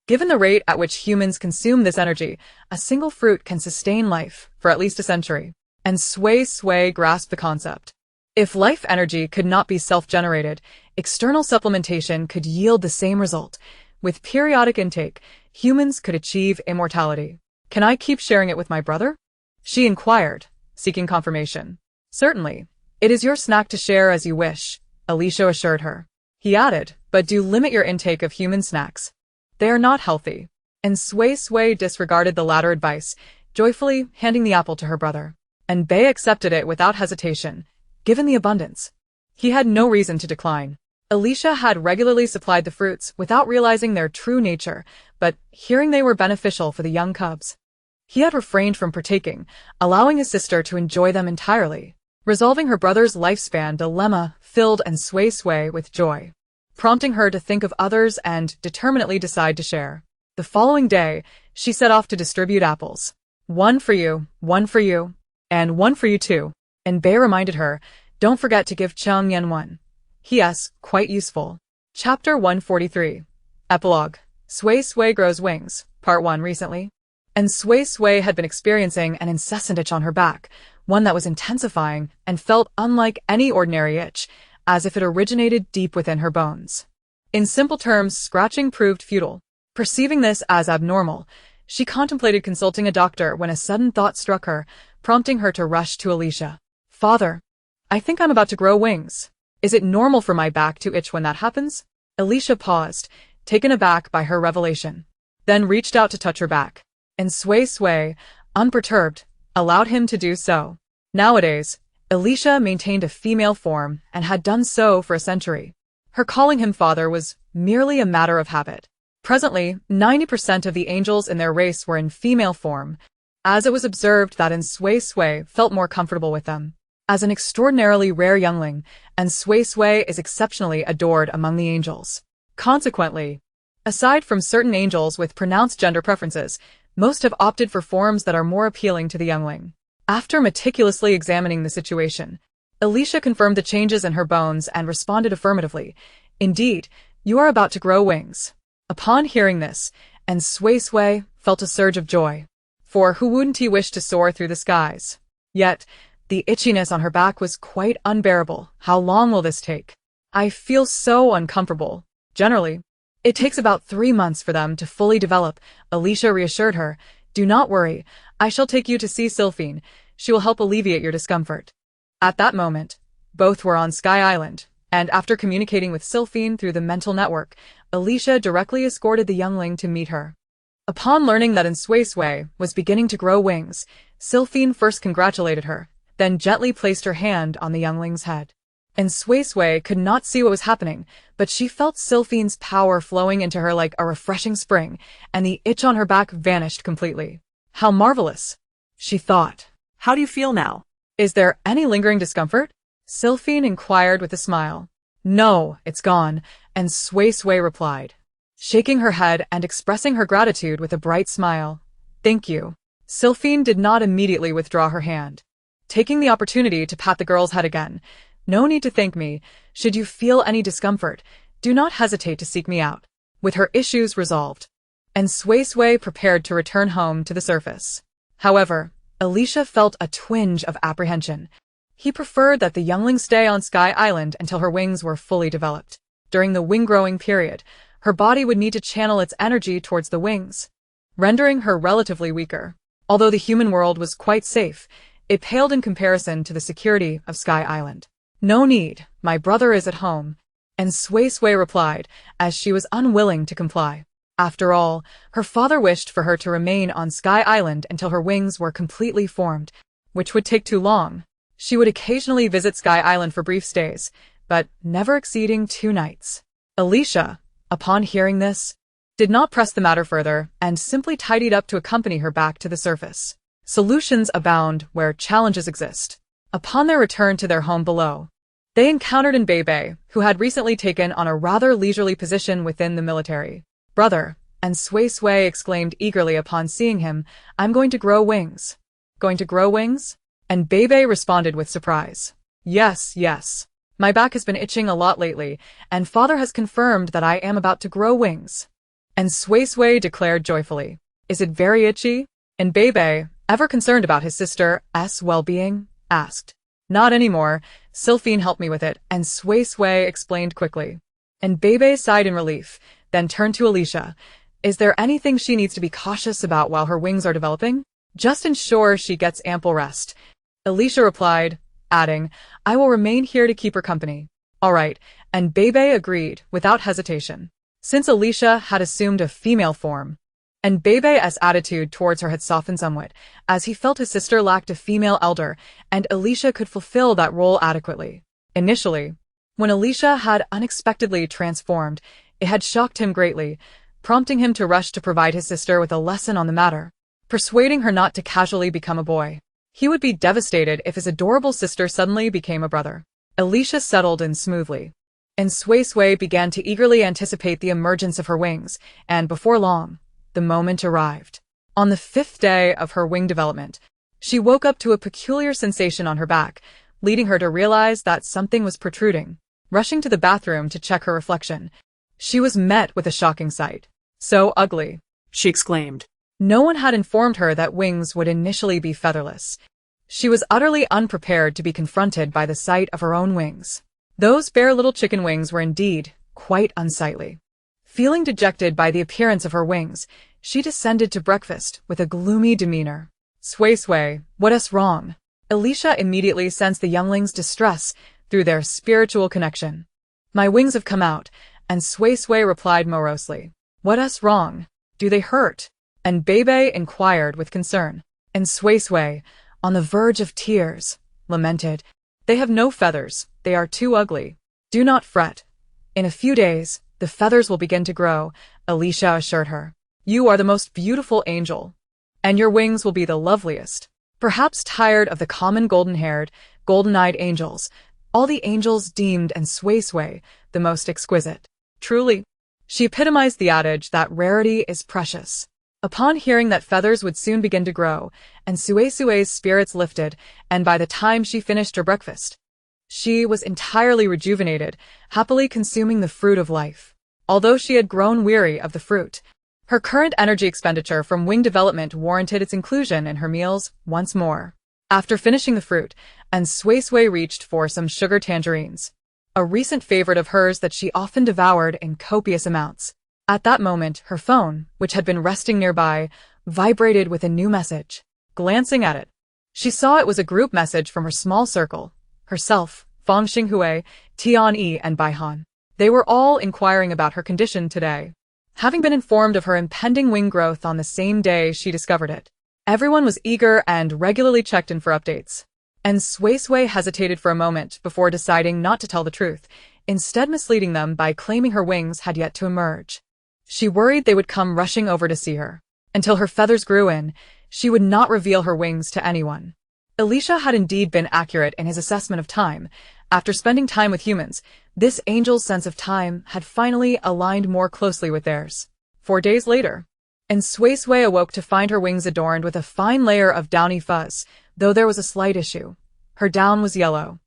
Given the rate at which humans consume this energy, a single fruit can sustain life for at least a century. And Suisui grasped the concept. If life energy could not be self-generated, external supplementation could yield the same result. With periodic intake, humans could achieve immortality. Can I keep sharing it with my brother? She inquired, seeking confirmation. Certainly. It is your snack to share as you wish, Alicia assured her. He added, but do limit your intake of human snacks. They are not healthy. And Suisui disregarded the latter advice, joyfully handing the apple to her brother. And Bei accepted it without hesitation, given the abundance. He had no reason to decline. Alicia had regularly supplied the fruits without realizing their true nature, but hearing they were beneficial for the young cubs, he had refrained from partaking, allowing his sister to enjoy them entirely. Resolving her brother's lifespan dilemma filled and Suisui with joy, prompting her to think of others and determinately decide to share. The following day, she set off to distribute apples. One for you, and one for you too. And Bei reminded her, don't forget to give Cheng Yan one. P.S. Quite useful. Chapter 143. Epilogue. Suisui grows wings. Part 1 recently. And Suisui had been experiencing an incessant itch on her back, one that was intensifying and felt unlike any ordinary itch, as if it originated deep within her bones. In simple terms, scratching proved futile. Perceiving this as abnormal, she contemplated consulting a doctor when a sudden thought struck her, prompting her to rush to Alicia. Father, I think I'm about to grow wings. Is it normal for my back to itch when that happens? Alicia paused, taken aback by her revelation, then reached out to touch her back. And Suisui, unperturbed, allowed him to do so. Nowadays, Alicia maintained a female form and had done so for a century. Her calling him father was merely a matter of habit. Presently, 90% of the angels in their race were in female form, as it was observed that Suisui felt more comfortable with them. As an extraordinarily rare youngling, and Suisui is exceptionally adored among the angels. Consequently, aside from certain angels with pronounced gender preferences, most have opted for forms that are more appealing to the youngling. After meticulously examining the situation, Alicia confirmed the changes in her bones and responded affirmatively. Indeed, you are about to grow wings. Upon hearing this, and Suisui felt a surge of joy. For who wouldn't he wish to soar through the skies? Yet, the itchiness on her back was quite unbearable. How long will this take? I feel so uncomfortable. Generally, it takes about 3 months for them to fully develop, Alicia reassured her. Do not worry, I shall take you to see Sylphine. She will help alleviate your discomfort. At that moment, both were on Sky Island, and after communicating with Sylphine through the mental network, Alicia directly escorted the youngling to meet her. Upon learning that Suisui was beginning to grow wings, Sylphine first congratulated her, then gently placed her hand on the youngling's head. And Suisui could not see what was happening, but she felt Sylphine's power flowing into her like a refreshing spring, and the itch on her back vanished completely. How marvelous, she thought. How do you feel now? Is there any lingering discomfort? Sylphine inquired with a smile. No, it's gone, and Suisui replied, shaking her head and expressing her gratitude with a bright smile. Thank you. Sylphine did not immediately withdraw her hand, taking the opportunity to pat the girl's head again. No need to thank me. Should you feel any discomfort, do not hesitate to seek me out. With her issues resolved, and Suisui prepared to return home to the surface. However, Alicia felt a twinge of apprehension. He preferred that the youngling stay on Sky Island until her wings were fully developed. During the wing-growing period, her body would need to channel its energy towards the wings, rendering her relatively weaker. Although the human world was quite safe, it paled in comparison to the security of Sky Island. No need, my brother is at home, and Suisui replied, as she was unwilling to comply. After all, her father wished for her to remain on Sky Island until her wings were completely formed, which would take too long. She would occasionally visit Sky Island for brief stays, but never exceeding 2 nights. Alicia, upon hearing this, did not press the matter further and simply tidied up to accompany her back to the surface. Solutions abound where challenges exist. Upon their return to their home below, They encountered Bebe, who had recently taken on a rather leisurely position within the military. "Brother," and Suisui exclaimed eagerly upon seeing him, "I'm going to grow wings." "Going to grow wings?" And Bebe responded with surprise. "Yes, yes. My back has been itching a lot lately, and father has confirmed that I am about to grow wings." And Suisui declared joyfully, "Is it very itchy?" And Bebe, ever concerned about his sister's well-being, asked. "Not anymore. Sylphine helped me with it," and Suisui explained quickly. And Bebe sighed in relief, then turned to Alicia. "Is there anything she needs to be cautious about while her wings are developing?" "Just ensure she gets ample rest," Alicia replied, adding, "I will remain here to keep her company." "All right," and Bebe agreed without hesitation, since Alicia had assumed a female form. And Bebe's attitude towards her had softened somewhat, as he felt his sister lacked a female elder, and Alicia could fulfill that role adequately. Initially, when Alicia had unexpectedly transformed, it had shocked him greatly, prompting him to rush to provide his sister with a lesson on the matter, persuading her not to casually become a boy. He would be devastated if his adorable sister suddenly became a brother. Alicia settled in smoothly, and Suisui began to eagerly anticipate the emergence of her wings, and before long, the moment arrived. On the 5th day of her wing development, she woke up to a peculiar sensation on her back, leading her to realize that something was protruding. Rushing to the bathroom to check her reflection, she was met with a shocking sight. "So ugly," she exclaimed. No one had informed her that wings would initially be featherless. She was utterly unprepared to be confronted by the sight of her own wings. Those bare little chicken wings were indeed quite unsightly. Feeling dejected by the appearance of her wings, she descended to breakfast with a gloomy demeanor. "Suisui, what is wrong?" Alicia immediately sensed the youngling's distress through their spiritual connection. "My wings have come out," and Suisui replied morosely. "What is wrong? Do they hurt?" And Bebe inquired with concern. And Suisui, on the verge of tears, lamented, "They have no feathers, they are too ugly." "Do not fret. In a few days, the feathers will begin to grow," Alicia assured her. "You are the most beautiful angel, and your wings will be the loveliest." Perhaps tired of the common golden-haired, golden-eyed angels, all the angels deemed and Suisui the most exquisite. Truly, she epitomized the adage that rarity is precious. Upon hearing that feathers would soon begin to grow, and Suisui's spirits lifted, and by the time she finished her breakfast, she was entirely rejuvenated, happily consuming the fruit of life. Although she had grown weary of the fruit, her current energy expenditure from wing development warranted its inclusion in her meals once more. After finishing the fruit, and Suisui reached for some sugar tangerines, a recent favorite of hers that she often devoured in copious amounts. At that moment, her phone, which had been resting nearby, vibrated with a new message. Glancing at it, she saw it was a group message from her small circle, herself, Fong Xinghui, Tianyi, and Baihan. They were all inquiring about her condition today. Having been informed of her impending wing growth on the same day she discovered it, everyone was eager and regularly checked in for updates. And Suisui hesitated for a moment before deciding not to tell the truth, instead misleading them by claiming her wings had yet to emerge. She worried they would come rushing over to see her. Until her feathers grew in, she would not reveal her wings to anyone. Alicia had indeed been accurate in his assessment of time. After spending time with humans, this angel's sense of time had finally aligned more closely with theirs. 4 days later, and Suisui awoke to find her wings adorned with a fine layer of downy fuzz, though there was a slight issue. Her down was yellow.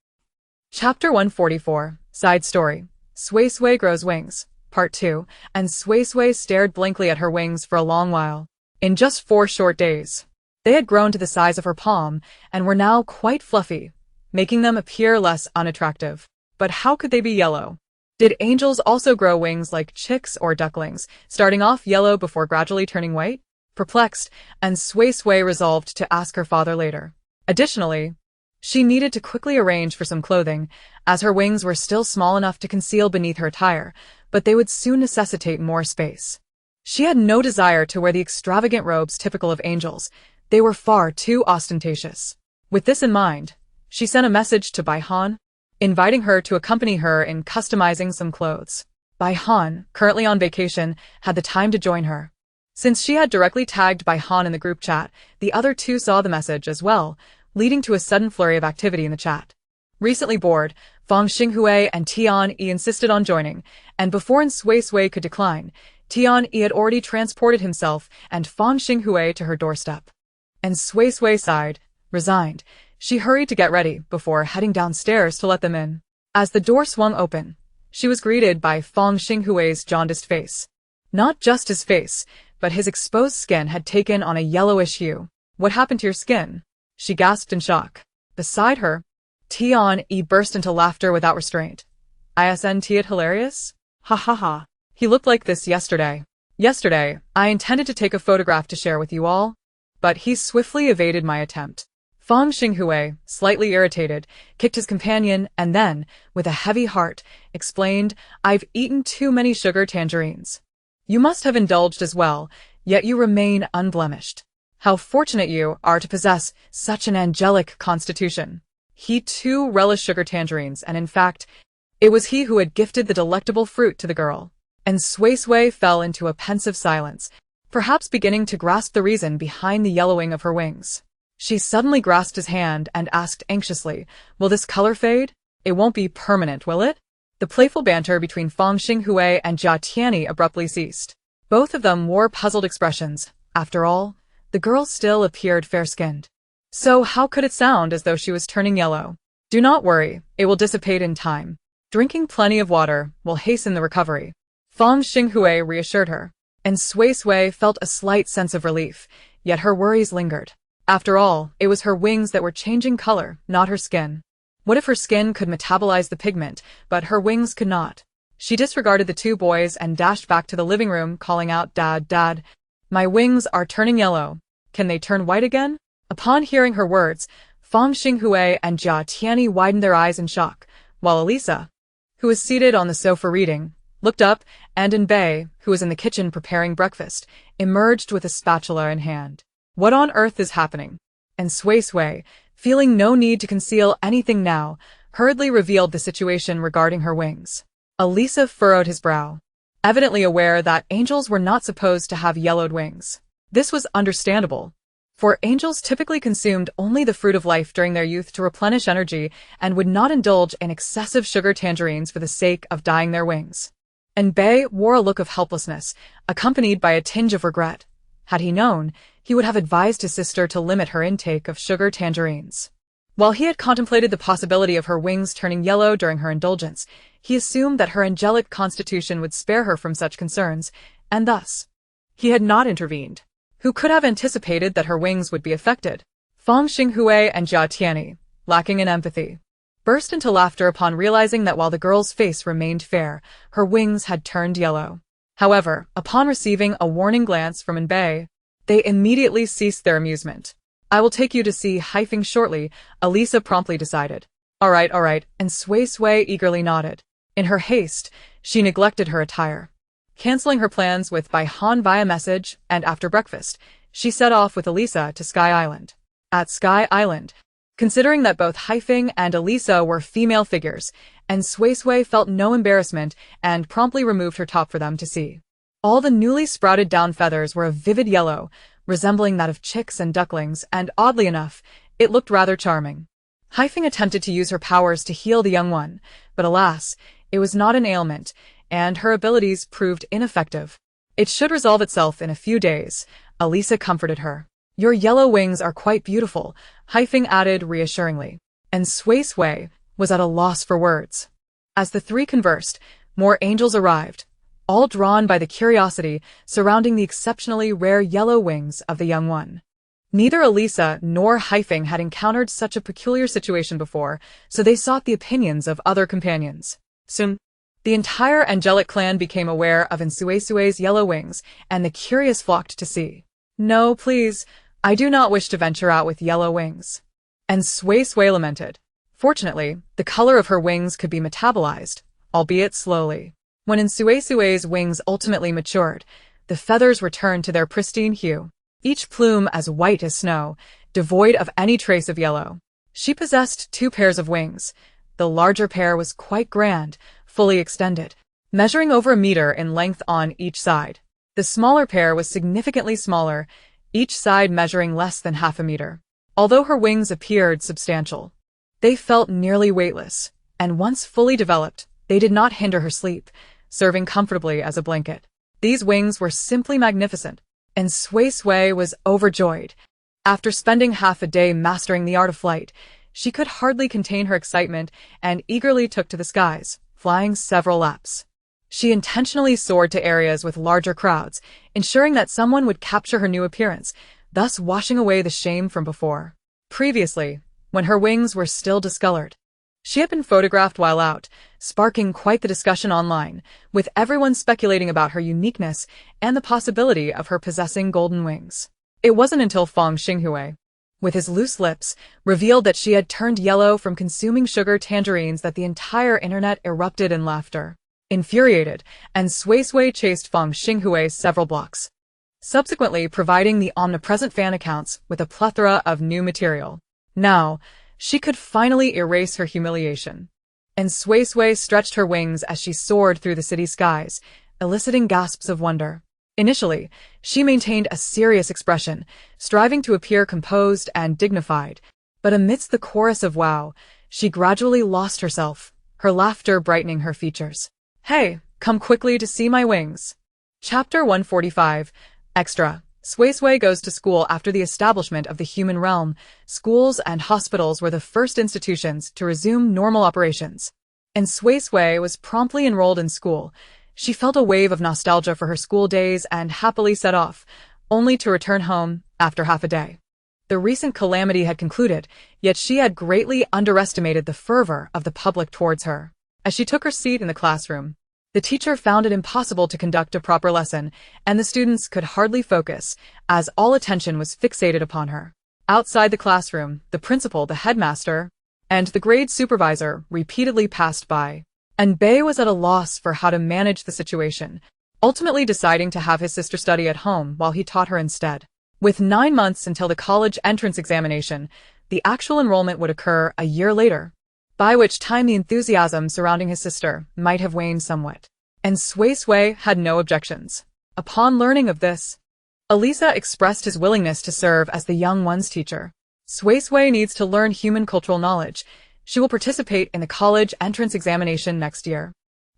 Chapter 144, Side Story. Suisui Grows Wings, Part 2, and Suisui stared blankly at her wings for a long while. In just 4 short days, they had grown to the size of her palm and were now quite fluffy, making them appear less unattractive. But how could they be yellow? Did angels also grow wings like chicks or ducklings, starting off yellow before gradually turning white? Perplexed, and Suisui resolved to ask her father later. Additionally, she needed to quickly arrange for some clothing, as her wings were still small enough to conceal beneath her attire, but they would soon necessitate more space. She had no desire to wear the extravagant robes typical of angels. They were far too ostentatious. With this in mind, she sent a message to Baihan, inviting her to accompany her in customizing some clothes. Baihan, currently on vacation, had the time to join her. Since she had directly tagged Baihan in the group chat, the other two saw the message as well, leading to a sudden flurry of activity in the chat. Recently bored, Fong Xinghui and Tian-Yi insisted on joining, and before Suisui could decline, Tian-Yi had already transported himself and Fong Xinghui to her doorstep. And Suisui sighed, resigned. She hurried to get ready before heading downstairs to let them in. As the door swung open, she was greeted by Fong Xinghui's jaundiced face. Not just his face, but his exposed skin had taken on a yellowish hue. "What happened to your skin?" she gasped in shock. Beside her, Tian-Yi burst into laughter without restraint. "Isn't it hilarious? Ha ha ha. He looked like this yesterday. Yesterday, I intended to take a photograph to share with you all, but he swiftly evaded my attempt." Fong Xinghui, slightly irritated, kicked his companion and then, with a heavy heart, explained, "I've eaten too many sugar tangerines. You must have indulged as well, yet you remain unblemished. How fortunate you are to possess such an angelic constitution." He too relished sugar tangerines, and in fact, it was he who had gifted the delectable fruit to the girl. And Suisui fell into a pensive silence, perhaps beginning to grasp the reason behind the yellowing of her wings. She suddenly grasped his hand and asked anxiously, "Will this color fade? It won't be permanent, will it?" The playful banter between Fong Xinghui and Jia Tianyi abruptly ceased. Both of them wore puzzled expressions. After all, the girl still appeared fair-skinned. So how could it sound as though she was turning yellow? "Do not worry, it will dissipate in time. Drinking plenty of water will hasten the recovery," Fong Xinghui reassured her. And Suisui felt a slight sense of relief, yet her worries lingered. After all, it was her wings that were changing color, not her skin. What if her skin could metabolize the pigment, but her wings could not? She disregarded the two boys and dashed back to the living room, calling out, "Dad, Dad, my wings are turning yellow. Can they turn white again?" Upon hearing her words, Fong Xinghui and Jia Tianyi widened their eyes in shock, while Elisa, who was seated on the sofa reading, looked up, and Bei, who was in the kitchen preparing breakfast, emerged with a spatula in hand. "What on earth is happening?" And Suisui, feeling no need to conceal anything now, hurriedly revealed the situation regarding her wings. Elisa furrowed his brow, evidently aware that angels were not supposed to have yellowed wings. This was understandable, for angels typically consumed only the fruit of life during their youth to replenish energy and would not indulge in excessive sugar tangerines for the sake of dyeing their wings. And Bei wore a look of helplessness, accompanied by a tinge of regret. Had he known, he would have advised his sister to limit her intake of sugar tangerines. While he had contemplated the possibility of her wings turning yellow during her indulgence, he assumed that her angelic constitution would spare her from such concerns, and thus, he had not intervened. Who could have anticipated that her wings would be affected? Fong Xinghui and Jia Tianyi, lacking in empathy, burst into laughter upon realizing that while the girl's face remained fair, her wings had turned yellow. However, upon receiving a warning glance from Bei, they immediately ceased their amusement. "I will take you to see Haifeng shortly," Elisa promptly decided. All right, and Suisui eagerly nodded. In her haste, she neglected her attire. Canceling her plans with Bai Han via message, and after breakfast, she set off with Elisa to Sky Island. At Sky Island, considering that both Haifeng and Elisa were female figures, and Suisui felt no embarrassment and promptly removed her top for them to see. All the newly sprouted down feathers were a vivid yellow, resembling that of chicks and ducklings, and oddly enough, it looked rather charming. Haifeng attempted to use her powers to heal the young one, but alas, it was not an ailment, and her abilities proved ineffective. "It should resolve itself in a few days," Elisa comforted her. "Your yellow wings are quite beautiful," Haifeng added reassuringly. And Suisui was at a loss for words. As the three conversed, more angels arrived, all drawn by the curiosity surrounding the exceptionally rare yellow wings of the young one. Neither Elisa nor Haifeng had encountered such a peculiar situation before, so they sought the opinions of other companions. Soon, the entire angelic clan became aware of Suisui's yellow wings, and the curious flocked to see. "No, please, I do not wish to venture out with yellow wings." And Suisui lamented. Fortunately, the color of her wings could be metabolized, albeit slowly. When Suisui's wings ultimately matured, the feathers returned to their pristine hue, each plume as white as snow, devoid of any trace of yellow. She possessed 2 pairs of wings. The larger pair was quite grand, fully extended, measuring over a meter in length on each side. The smaller pair was significantly smaller, each side measuring less than half a meter. Although her wings appeared substantial, they felt nearly weightless, and once fully developed, they did not hinder her sleep, serving comfortably as a blanket. These wings were simply magnificent, and Suisui was overjoyed. After spending half a day mastering the art of flight, she could hardly contain her excitement and eagerly took to the skies, flying several laps. She intentionally soared to areas with larger crowds, ensuring that someone would capture her new appearance, thus washing away the shame from before. Previously, when her wings were still discolored, she had been photographed while out, sparking quite the discussion online, with everyone speculating about her uniqueness and the possibility of her possessing golden wings. It wasn't until Fonglow, with his loose lips, revealed that she had turned yellow from consuming sugar tangerines that the entire internet erupted in laughter. Infuriated, and Suisui chased Fonglow several blocks, subsequently providing the omnipresent fan accounts with a plethora of new material. Now, she could finally erase her humiliation. And Suisui stretched her wings as she soared through the city skies, eliciting gasps of wonder. Initially, she maintained a serious expression, striving to appear composed and dignified, but amidst the chorus of wow, she gradually lost herself, her laughter brightening her features. Hey, come quickly to see my wings. Chapter 145, Extra. Suisui goes to school. After the establishment of the human realm, schools and hospitals were the first institutions to resume normal operations. And Suisui was promptly enrolled in school. She felt a wave of nostalgia for her school days and happily set off, only to return home after half a day. The recent calamity had concluded, yet she had greatly underestimated the fervor of the public towards her. As she took her seat in the classroom, the teacher found it impossible to conduct a proper lesson, and the students could hardly focus, as all attention was fixated upon her. Outside the classroom, the principal, the headmaster, and the grade supervisor repeatedly passed by, and Bei was at a loss for how to manage the situation, ultimately deciding to have his sister study at home while he taught her instead. With 9 months until the college entrance examination, the actual enrollment would occur a year later, by which time the enthusiasm surrounding his sister might have waned somewhat. And Suisui had no objections. Upon learning of this, Elisa expressed his willingness to serve as the young one's teacher. Suisui needs to learn human cultural knowledge. She will participate in the college entrance examination next year.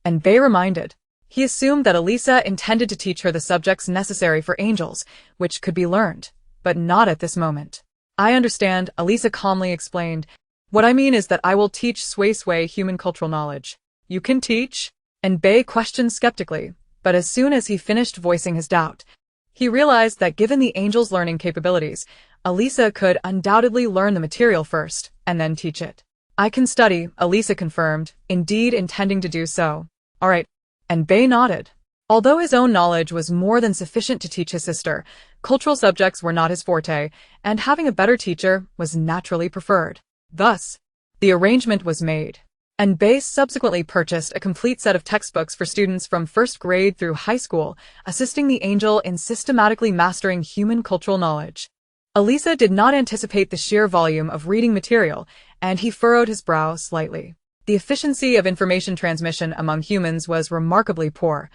And Bei reminded. He assumed that Elisa intended to teach her the subjects necessary for angels, which could be learned, but not at this moment. I understand, Elisa calmly explained. What I mean is that I will teach Suisui human cultural knowledge. You can teach? And Bei questioned skeptically, but as soon as he finished voicing his doubt, he realized that given the angel's learning capabilities, Elisa could undoubtedly learn the material first, and then teach it. I can study, Elisa confirmed, indeed intending to do so. All right. And Bei nodded. Although his own knowledge was more than sufficient to teach his sister, cultural subjects were not his forte, and having a better teacher was naturally preferred. Thus, the arrangement was made, and Bei subsequently purchased a complete set of textbooks for students from first grade through high school, assisting the angel in systematically mastering human cultural knowledge. Elisa did not anticipate the sheer volume of reading material, and he furrowed his brow slightly. The efficiency of information transmission among humans was remarkably poor.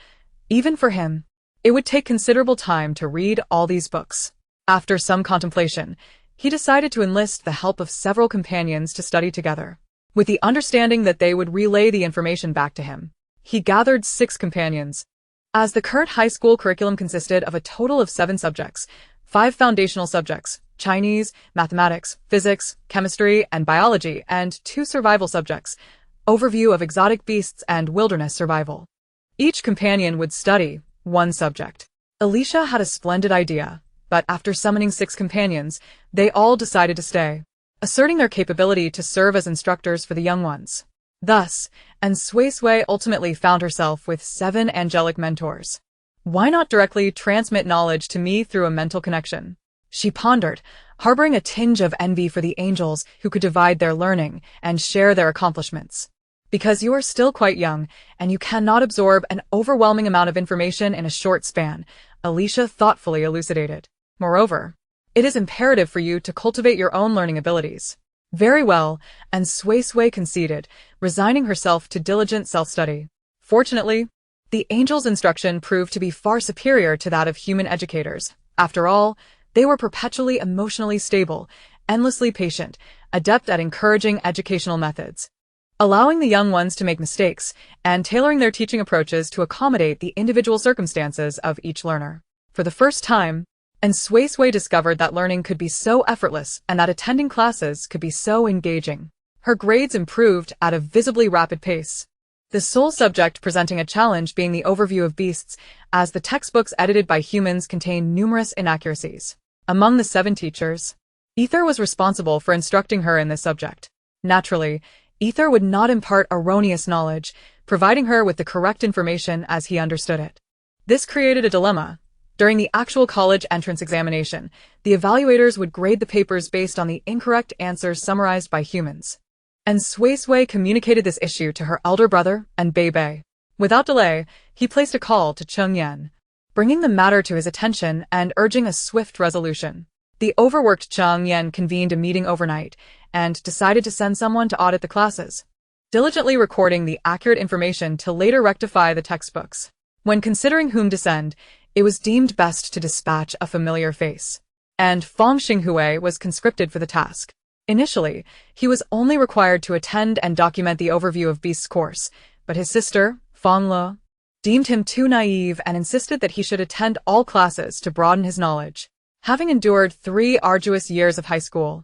Even for him, it would take considerable time to read all these books. After some contemplation, he decided to enlist the help of several companions to study together, with the understanding that they would relay the information back to him. He gathered 6 companions. As the current high school curriculum consisted of a total of 7 subjects, 5 foundational subjects, Chinese, mathematics, physics, chemistry, and biology, and 2 survival subjects, overview of exotic beasts and wilderness survival. Each companion would study 1 subject. Alicia had a splendid idea. But after summoning 6 companions, they all decided to stay, asserting their capability to serve as instructors for the young ones. Thus, and Suisui ultimately found herself with 7 angelic mentors. Why not directly transmit knowledge to me through a mental connection? She pondered, harboring a tinge of envy for the angels who could divide their learning and share their accomplishments. Because you are still quite young, and you cannot absorb an overwhelming amount of information in a short span, Alicia thoughtfully elucidated. Moreover, it is imperative for you to cultivate your own learning abilities. Very well, and Suisui conceded, resigning herself to diligent self-study. Fortunately, the angel's instruction proved to be far superior to that of human educators. After all, they were perpetually emotionally stable, endlessly patient, adept at encouraging educational methods. allowing the young ones to make mistakes and tailoring their teaching approaches to accommodate the individual circumstances of each learner. For the first time, Suisui discovered that learning could be so effortless and that attending classes could be so engaging. Her grades improved at a visibly rapid pace, the sole subject presenting a challenge being the overview of beasts, as the textbooks edited by humans contain numerous inaccuracies. Among the 7 teachers, Ether was responsible for instructing her in this subject. Naturally, Ether would not impart erroneous knowledge, providing her with the correct information as he understood it. This created a dilemma. During the actual college entrance examination, the evaluators would grade the papers based on the incorrect answers summarized by humans. And Suisui communicated this issue to her elder brother and Bei. Without delay, he placed a call to Cheng Yan, bringing the matter to his attention and urging a swift resolution. The overworked Cheng Yan convened a meeting overnight and decided to send someone to audit the classes, diligently recording the accurate information to later rectify the textbooks. When considering whom to send, it was deemed best to dispatch a familiar face, and Fong Xinghui was conscripted for the task. Initially, he was only required to attend and document the overview of Beast's course, but his sister, Fonglow, deemed him too naive and insisted that he should attend all classes to broaden his knowledge. Having endured 3 arduous years of high school,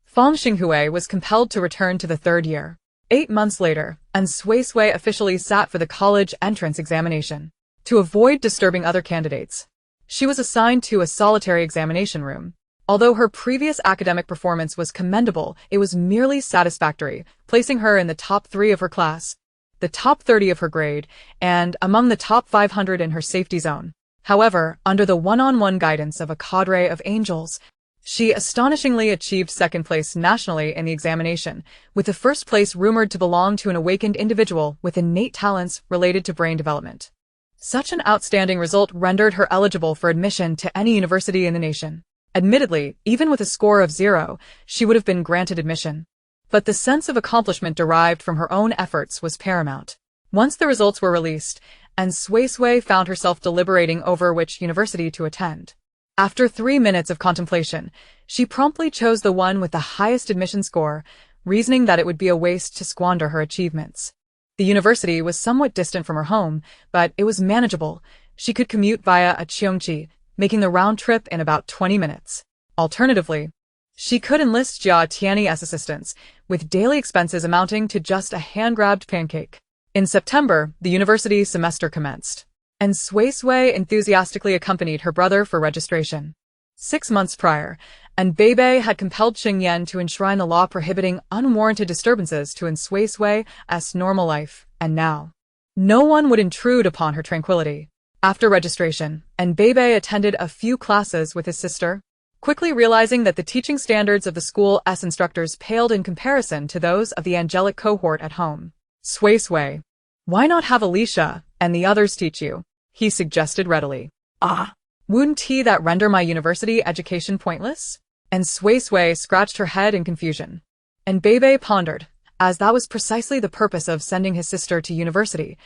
Fong Xinghui was compelled to return to the 3rd year. 8 months later, Suisui officially sat for the college entrance examination. To avoid disturbing other candidates, she was assigned to a solitary examination room. Although her previous academic performance was commendable, it was merely satisfactory, placing her in the top 3 of her class, the top 30 of her grade, and among the top 500 in her safety zone. However, under the one-on-one guidance of a cadre of angels, she astonishingly achieved 2nd place nationally in the examination, with the 1st place rumored to belong to an awakened individual with innate talents related to brain development. Such an outstanding result rendered her eligible for admission to any university in the nation. Admittedly, even with a score of 0, she would have been granted admission. But the sense of accomplishment derived from her own efforts was paramount. Once the results were released, Suisui found herself deliberating over which university to attend. After 3 minutes of contemplation, she promptly chose the one with the highest admission score, reasoning that it would be a waste to squander her achievements. The university was somewhat distant from her home, but it was manageable. She could commute via a Cheongji, making the round trip in about 20 minutes. Alternatively, she could enlist Jia Tianyi's assistance, with daily expenses amounting to just a hand-grabbed pancake. In September, the university semester commenced, and Suisui enthusiastically accompanied her brother for registration. 6 months prior, Bei had compelled Qing Yan to enshrine the law prohibiting unwarranted disturbances to Suisui's normal life, and now, no one would intrude upon her tranquility. After registration, Bei attended a few classes with his sister, quickly realizing that the teaching standards of the school's instructors paled in comparison to those of the angelic cohort at home. Suisui, why not have Alicia and the others teach you? He suggested readily. Wouldn't that render my university education pointless? Suisui scratched her head in confusion. Bei pondered, as that was precisely the purpose of sending his sister to university,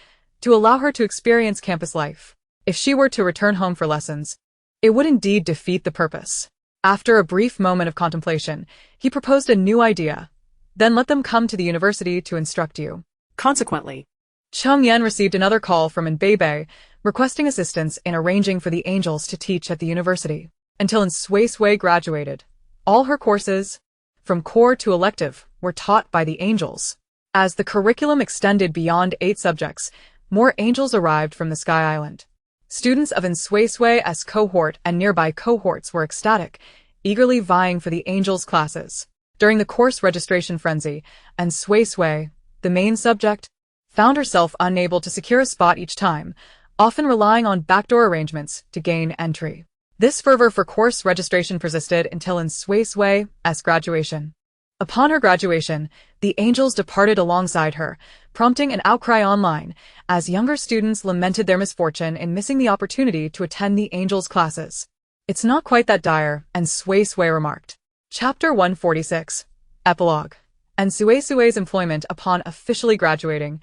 to allow her to experience campus life. If she were to return home for lessons, it would indeed defeat the purpose. After a brief moment of contemplation, he proposed a new idea. Then let them come to the university to instruct you. Consequently, Cheng Yan received another call from Bei, requesting assistance in arranging for the angels to teach at the university. Until Suisui graduated, all her courses, from core to elective, were taught by the angels. As the curriculum extended beyond 8 subjects, more angels arrived from the Sky Island. Students of Suisui's cohort and nearby cohorts were ecstatic, eagerly vying for the angels' classes. During the course registration frenzy, Suisui, the main subject, found herself unable to secure a spot each time, often relying on backdoor arrangements to gain entry. This fervor for course registration persisted until Suisui's graduation. Upon her graduation, the angels departed alongside her, prompting an outcry online, as younger students lamented their misfortune in missing the opportunity to attend the angels' classes. It's not quite that dire, Suisui remarked. Chapter 146. Epilogue. Suisui's employment upon officially graduating.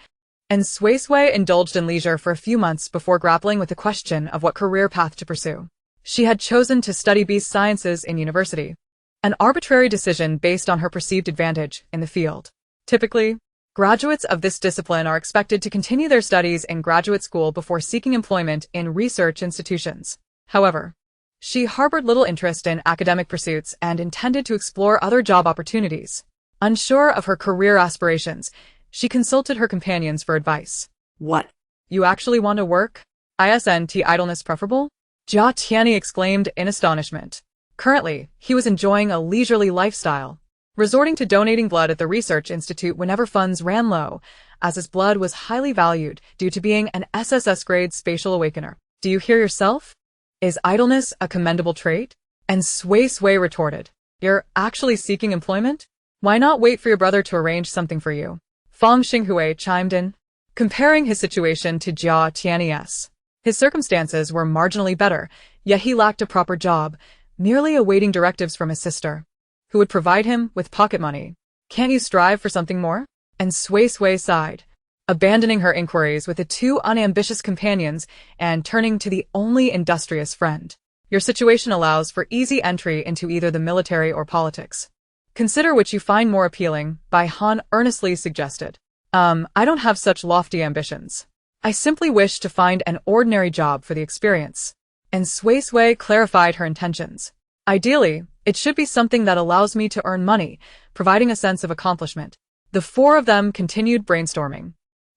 Suisui indulged in leisure for a few months before grappling with the question of what career path to pursue. She had chosen to study beast sciences in university, an arbitrary decision based on her perceived advantage in the field. Typically, Graduates of this discipline are expected to continue their studies in graduate school before seeking employment in research institutions. However, she harbored little interest in academic pursuits and intended to explore other job opportunities. Unsure of her career aspirations, she consulted her companions for advice. What? You actually want to work? Isn't idleness preferable? Jia Tianyi exclaimed in astonishment. Currently, he was enjoying a leisurely lifestyle, resorting to donating blood at the research institute whenever funds ran low, as his blood was highly valued due to being an SSS-grade spatial awakener. Do you hear yourself? Is idleness a commendable trait? And Suisui retorted, You're actually seeking employment? Why not wait for your brother to arrange something for you? Fong Xinghui chimed in, comparing his situation to Jia Tianyi's. His circumstances were marginally better, yet he lacked a proper job, merely awaiting directives from his sister, who would provide him with pocket money. Can't you strive for something more? And Suisui sighed, abandoning her inquiries with the two unambitious companions and turning to the only industrious friend. Your situation allows for easy entry into either the military or politics. Consider which you find more appealing, Bai Han earnestly suggested. I don't have such lofty ambitions. I simply wish to find an ordinary job for the experience. And Suisui clarified her intentions. Ideally, it should be something that allows me to earn money, providing a sense of accomplishment. The four of them continued brainstorming.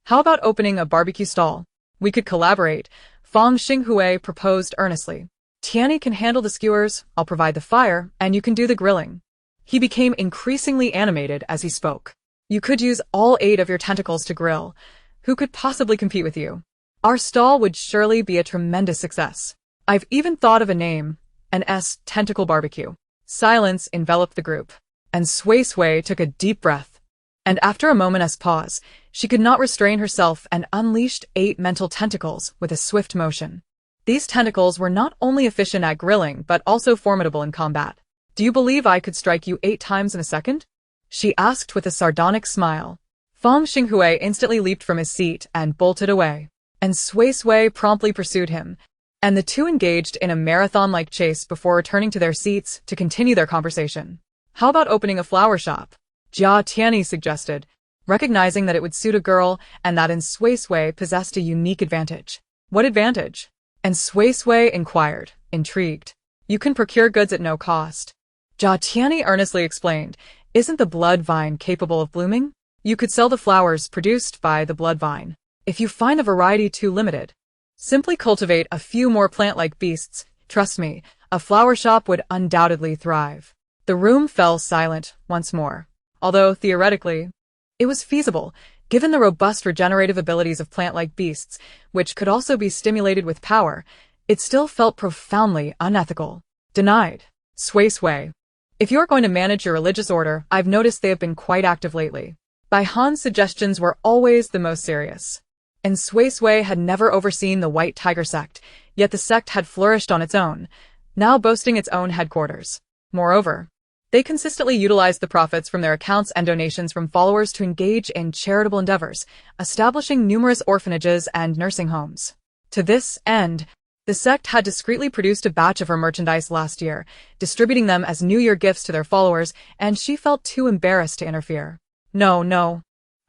How about opening a barbecue stall? We could collaborate, Fong Xinghui proposed earnestly. Tianyi can handle the skewers, I'll provide the fire, and you can do the grilling. He became increasingly animated as he spoke. You could use all 8 of your tentacles to grill. Who could possibly compete with you? Our stall would surely be a tremendous success. I've even thought of a name, an tentacle barbecue. Silence enveloped the group, and Suisui took a deep breath. And after a moment's pause, she could not restrain herself and unleashed 8 mental tentacles with a swift motion. These tentacles were not only efficient at grilling but also formidable in combat. Do you believe I could strike you 8 times in a second? She asked with a sardonic smile. Fong Xinghui instantly leaped from his seat and bolted away, and Suisui promptly pursued him, and the two engaged in a marathon-like chase before returning to their seats to continue their conversation. How about opening a flower shop? Jia Tianyi suggested, recognizing that it would suit a girl and that in Suisui possessed a unique advantage. What advantage? And Suisui inquired, intrigued. You can procure goods at no cost. Jia Tianyi earnestly explained, Isn't the blood vine capable of blooming? You could sell the flowers produced by the blood vine. If you find the variety too limited, simply cultivate a few more plant-like beasts. Trust me, a flower shop would undoubtedly thrive. The room fell silent once more. Although, theoretically, it was feasible, given the robust regenerative abilities of plant-like beasts, which could also be stimulated with power, it still felt profoundly unethical. Denied. Suisui. If you're going to manage your religious order, I've noticed they have been quite active lately. Bai Han's suggestions were always the most serious. And Suisui had never overseen the White Tiger sect, yet the sect had flourished on its own, now boasting its own headquarters. Moreover, they consistently utilized the profits from their accounts and donations from followers to engage in charitable endeavors, establishing numerous orphanages and nursing homes. To this end, the sect had discreetly produced a batch of her merchandise last year, distributing them as New Year gifts to their followers, and she felt too embarrassed to interfere. No.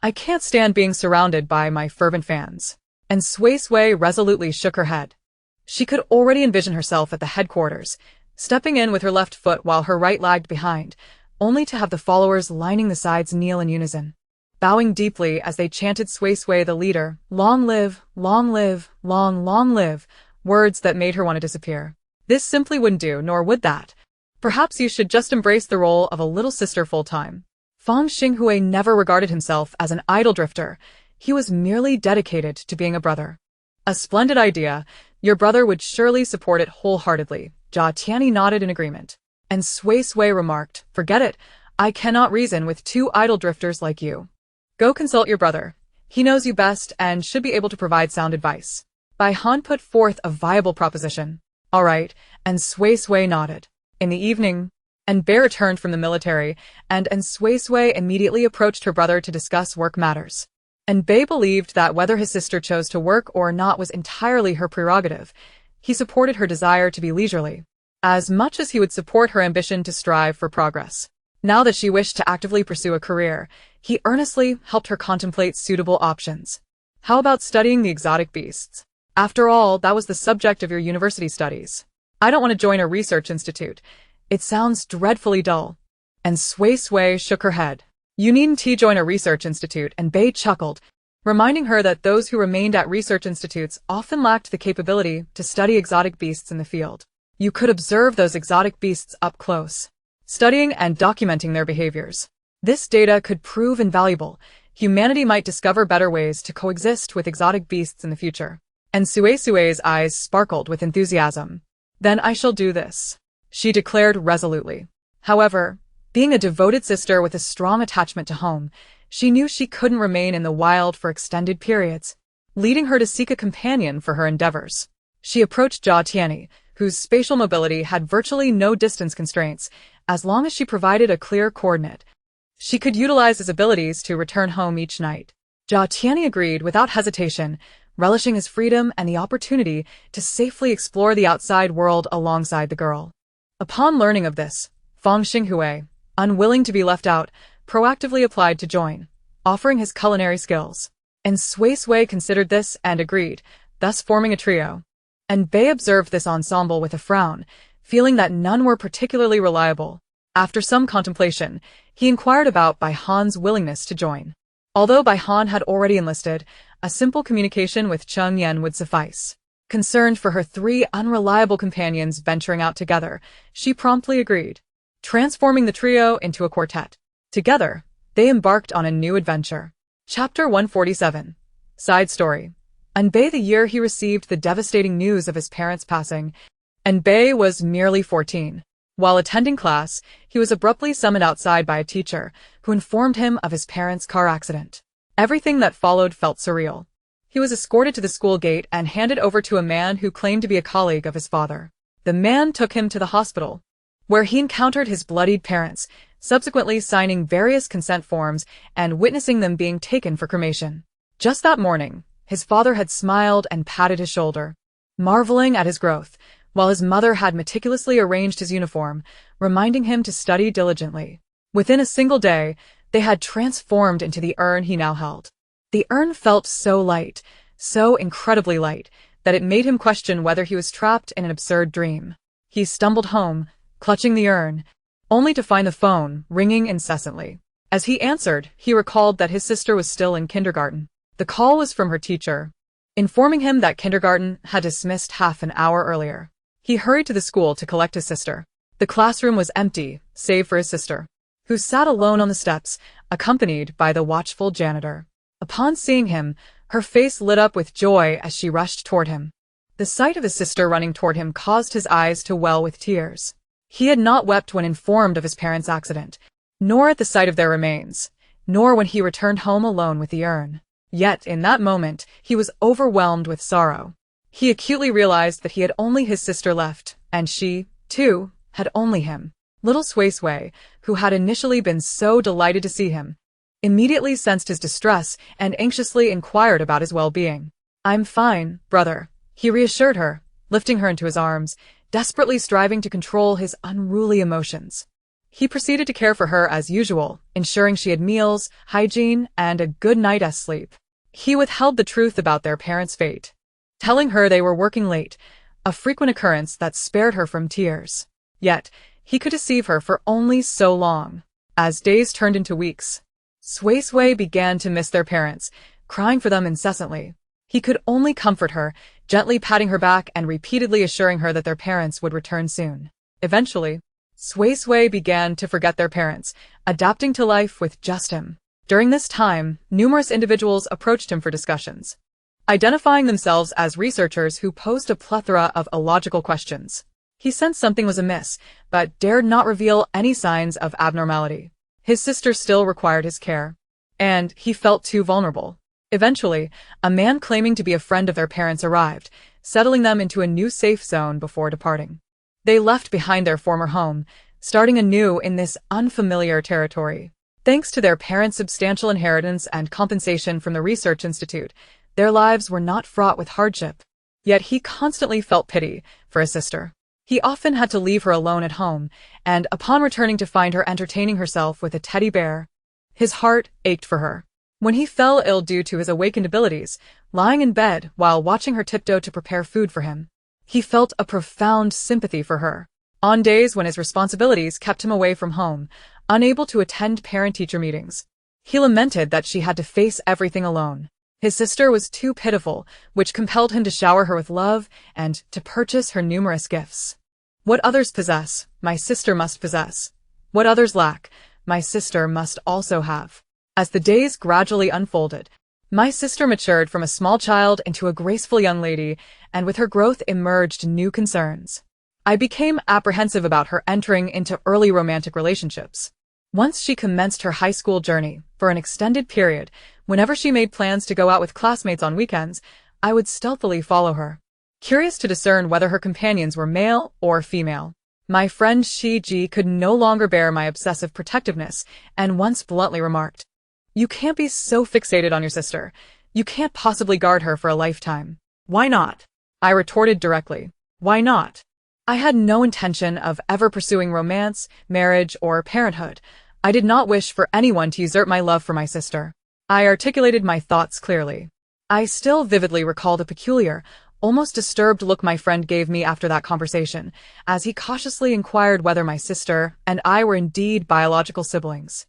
I can't stand being surrounded by my fervent fans. And Suisui resolutely shook her head. She could already envision herself at the headquarters, stepping in with her left foot while her right lagged behind, only to have the followers lining the sides kneel in unison, bowing deeply as they chanted Suisui the leader, long live, long live, words that made her want to disappear. This simply wouldn't do, nor would that. Perhaps you should just embrace the role of a little sister full-time. Fong Xinghui never regarded himself as an idle drifter. He was merely dedicated to being a brother. A splendid idea. Your brother would surely support it wholeheartedly. Jia Tianyi nodded in agreement. And Suisui remarked, Forget it. I cannot reason with 2 idle drifters like you. Go consult your brother. He knows you best and should be able to provide sound advice. Bai Han put forth a viable proposition. All right, and Suisui nodded. In the evening, Bei returned from the military, and Suisui immediately approached her brother to discuss work matters. Bei believed that whether his sister chose to work or not was entirely her prerogative. He supported her desire to be leisurely, as much as he would support her ambition to strive for progress. Now that she wished to actively pursue a career, he earnestly helped her contemplate suitable options. How about studying the exotic beasts? After all, that was the subject of your university studies. I don't want to join a research institute. It sounds dreadfully dull. And Suisui shook her head. You needn't join a research institute, and Bei chuckled, reminding her that those who remained at research institutes often lacked the capability to study exotic beasts in the field. You could observe those exotic beasts up close, studying and documenting their behaviors. This data could prove invaluable. Humanity might discover better ways to coexist with exotic beasts in the future. And Suisui's eyes sparkled with enthusiasm. Then I shall do this, she declared resolutely. However, being a devoted sister with a strong attachment to home, she knew she couldn't remain in the wild for extended periods, leading her to seek a companion for her endeavors. She approached Jia Tianyi, whose spatial mobility had virtually no distance constraints, as long as she provided a clear coordinate. She could utilize his abilities to return home each night. Jia Tianyi agreed without hesitation, relishing his freedom and the opportunity to safely explore the outside world alongside the girl. Upon learning of this, Fong Xinghui, unwilling to be left out, proactively applied to join, offering his culinary skills. And Suisui considered this and agreed, thus forming a trio. And Bei observed this ensemble with a frown, feeling that none were particularly reliable. After some contemplation, he inquired about Bai Han's willingness to join. Although Bai Han had already enlisted, a simple communication with Cheng Yan would suffice. Concerned for her 3 unreliable companions venturing out together, she promptly agreed, transforming the trio into a quartet. Together, they embarked on a new adventure. Chapter 147. Side Story. On Bei the year he received the devastating news of his parents' passing, and Bei was merely 14. While attending class, he was abruptly summoned outside by a teacher, who informed him of his parents' car accident. Everything that followed felt surreal. He was escorted to the school gate and handed over to a man who claimed to be a colleague of his father. The man took him to the hospital, where he encountered his bloodied parents, subsequently signing various consent forms and witnessing them being taken for cremation. Just that morning, his father had smiled and patted his shoulder, marveling at his growth, while his mother had meticulously arranged his uniform, reminding him to study diligently. Within a single day, they had transformed into the urn he now held. The urn felt so light, so incredibly light, that it made him question whether he was trapped in an absurd dream. He stumbled home, clutching the urn, only to find the phone ringing incessantly. As he answered, he recalled that his sister was still in kindergarten. The call was from her teacher, informing him that kindergarten had dismissed half an hour earlier. He hurried to the school to collect his sister. The classroom was empty, save for his sister, who sat alone on the steps, accompanied by the watchful janitor. Upon seeing him, her face lit up with joy as she rushed toward him. The sight of his sister running toward him caused his eyes to well with tears. He had not wept when informed of his parents' accident, nor at the sight of their remains, nor when he returned home alone with the urn. Yet, in that moment, he was overwhelmed with sorrow. He acutely realized that he had only his sister left, and she, too, had only him. Little Suisui, who had initially been so delighted to see him, immediately sensed his distress and anxiously inquired about his well-being. I'm fine, brother, he reassured her, lifting her into his arms, desperately striving to control his unruly emotions. He proceeded to care for her as usual, ensuring she had meals, hygiene, and a good night's sleep. He withheld the truth about their parents' fate, telling her they were working late, a frequent occurrence that spared her from tears. Yet, he could deceive her for only so long. As days turned into weeks, Suisui began to miss their parents, crying for them incessantly. He could only comfort her, gently patting her back and repeatedly assuring her that their parents would return soon. Eventually, Suisui began to forget their parents, adapting to life with just him. During this time, numerous individuals approached him for discussions, identifying themselves as researchers who posed a plethora of illogical questions. He sensed something was amiss, but dared not reveal any signs of abnormality. His sister still required his care, and he felt too vulnerable. Eventually, a man claiming to be a friend of their parents arrived, settling them into a new safe zone before departing. They left behind their former home, starting anew in this unfamiliar territory. Thanks to their parents' substantial inheritance and compensation from the research institute, their lives were not fraught with hardship. Yet he constantly felt pity for his sister. He often had to leave her alone at home, and upon returning to find her entertaining herself with a teddy bear, His heart ached for her. When he fell ill due to his awakened abilities, lying in bed while watching her tiptoe to prepare food for him, he felt a profound sympathy for her. On days when his responsibilities kept him away from home, unable to attend parent-teacher meetings, he lamented that she had to face everything alone. His sister was too pitiful, which compelled him to shower her with love and to purchase her numerous gifts. What others possess, my sister must possess. What others lack, my sister must also have. As the days gradually unfolded, my sister matured from a small child into a graceful young lady, and with her growth emerged new concerns. I became apprehensive about her entering into early romantic relationships. Once she commenced her high school journey, for an extended period, whenever she made plans to go out with classmates on weekends, I would stealthily follow her, curious to discern whether her companions were male or female. My friend Shiji could no longer bear my obsessive protectiveness, and once bluntly remarked, "You can't be so fixated on your sister. You can't possibly guard her for a lifetime." Why not? I retorted directly. Why not? I had no intention of ever pursuing romance, marriage, or parenthood. I did not wish for anyone to usurp my love for my sister. I articulated my thoughts clearly. I still vividly recall the peculiar, almost disturbed look my friend gave me after that conversation, as he cautiously inquired whether my sister and I were indeed biological siblings.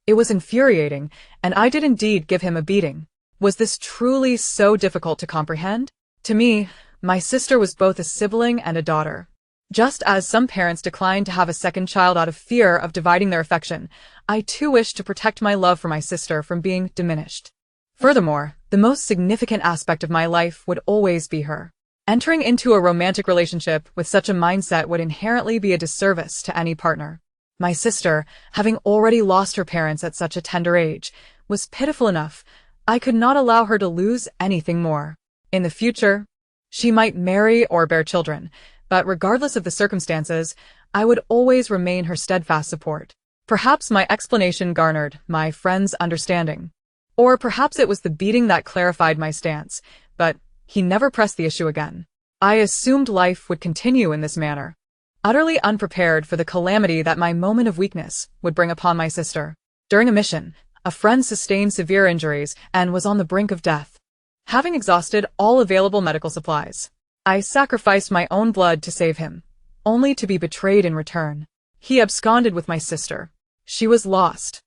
It was infuriating, and I did indeed give him a beating. Was this truly so difficult to comprehend? To me, my sister was both a sibling and a daughter. Just as some parents decline to have a second child out of fear of dividing their affection, I too wished to protect my love for my sister from being diminished. Furthermore, the most significant aspect of my life would always be her. Entering into a romantic relationship with such a mindset would inherently be a disservice to any partner. My sister, having already lost her parents at such a tender age, was pitiful enough. I could not allow her to lose anything more. In the future, she might marry or bear children, but regardless of the circumstances, I would always remain her steadfast support. Perhaps my explanation garnered my friend's understanding. Or perhaps it was the beating that clarified my stance, but he never pressed the issue again. I assumed life would continue in this manner, utterly unprepared for the calamity that my moment of weakness would bring upon my sister. During a mission, a friend sustained severe injuries and was on the brink of death. Having exhausted all available medical supplies, I sacrificed my own blood to save him, only to be betrayed in return. He absconded with my sister. She was lost.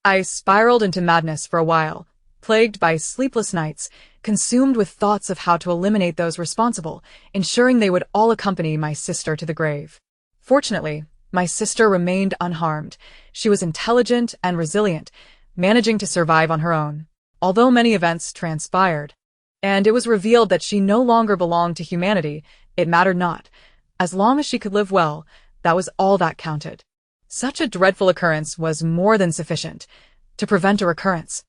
I spiraled into madness for a while, plagued by sleepless nights, consumed with thoughts of how to eliminate those responsible, ensuring they would all accompany my sister to the grave. Fortunately, my sister remained unharmed. She was intelligent and resilient, managing to survive on her own. Although many events transpired, and it was revealed that she no longer belonged to humanity, it mattered not. As long as she could live well, that was all that counted. Such a dreadful occurrence was more than sufficient to prevent a recurrence.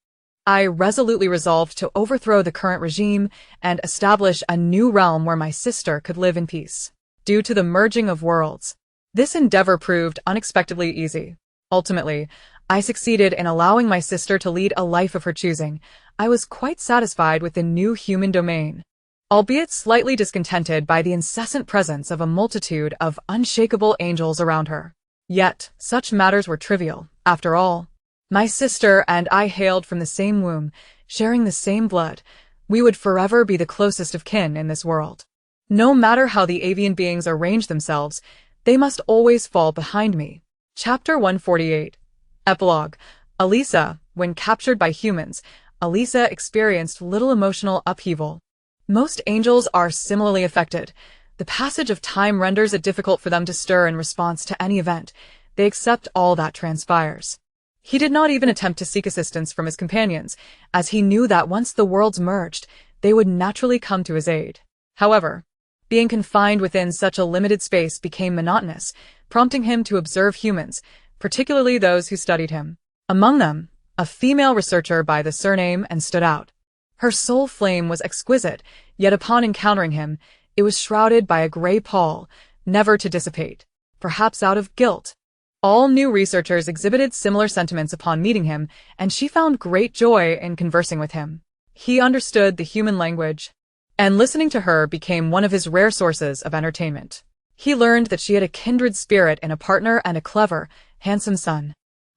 I resolutely resolved to overthrow the current regime and establish a new realm where my sister could live in peace. Due to the merging of worlds, this endeavor proved unexpectedly easy. Ultimately, I succeeded in allowing my sister to lead a life of her choosing. I was quite satisfied with the new human domain, albeit slightly discontented by the incessant presence of a multitude of unshakable angels around her. Yet, such matters were trivial, after all. My sister and I hailed from the same womb, sharing the same blood. We would forever be the closest of kin in this world. No matter how the avian beings arrange themselves, they must always fall behind me. Chapter 148. Epilogue. Elisa, when captured by humans, Elisa experienced little emotional upheaval. Most angels are similarly affected. The passage of time renders it difficult for them to stir in response to any event. They accept all that transpires. He did not even attempt to seek assistance from his companions, as he knew that once the worlds merged, they would naturally come to his aid. However, being confined within such a limited space became monotonous, prompting him to observe humans, particularly those who studied him. Among them, a female researcher by the surname and stood out. Her soul flame was exquisite, yet upon encountering him, it was shrouded by a gray pall, never to dissipate, perhaps out of guilt. All new researchers exhibited similar sentiments upon meeting him, and she found great joy in conversing with him. He understood the human language, and listening to her became one of his rare sources of entertainment. He learned that she had a kindred spirit in a partner and a clever, handsome son.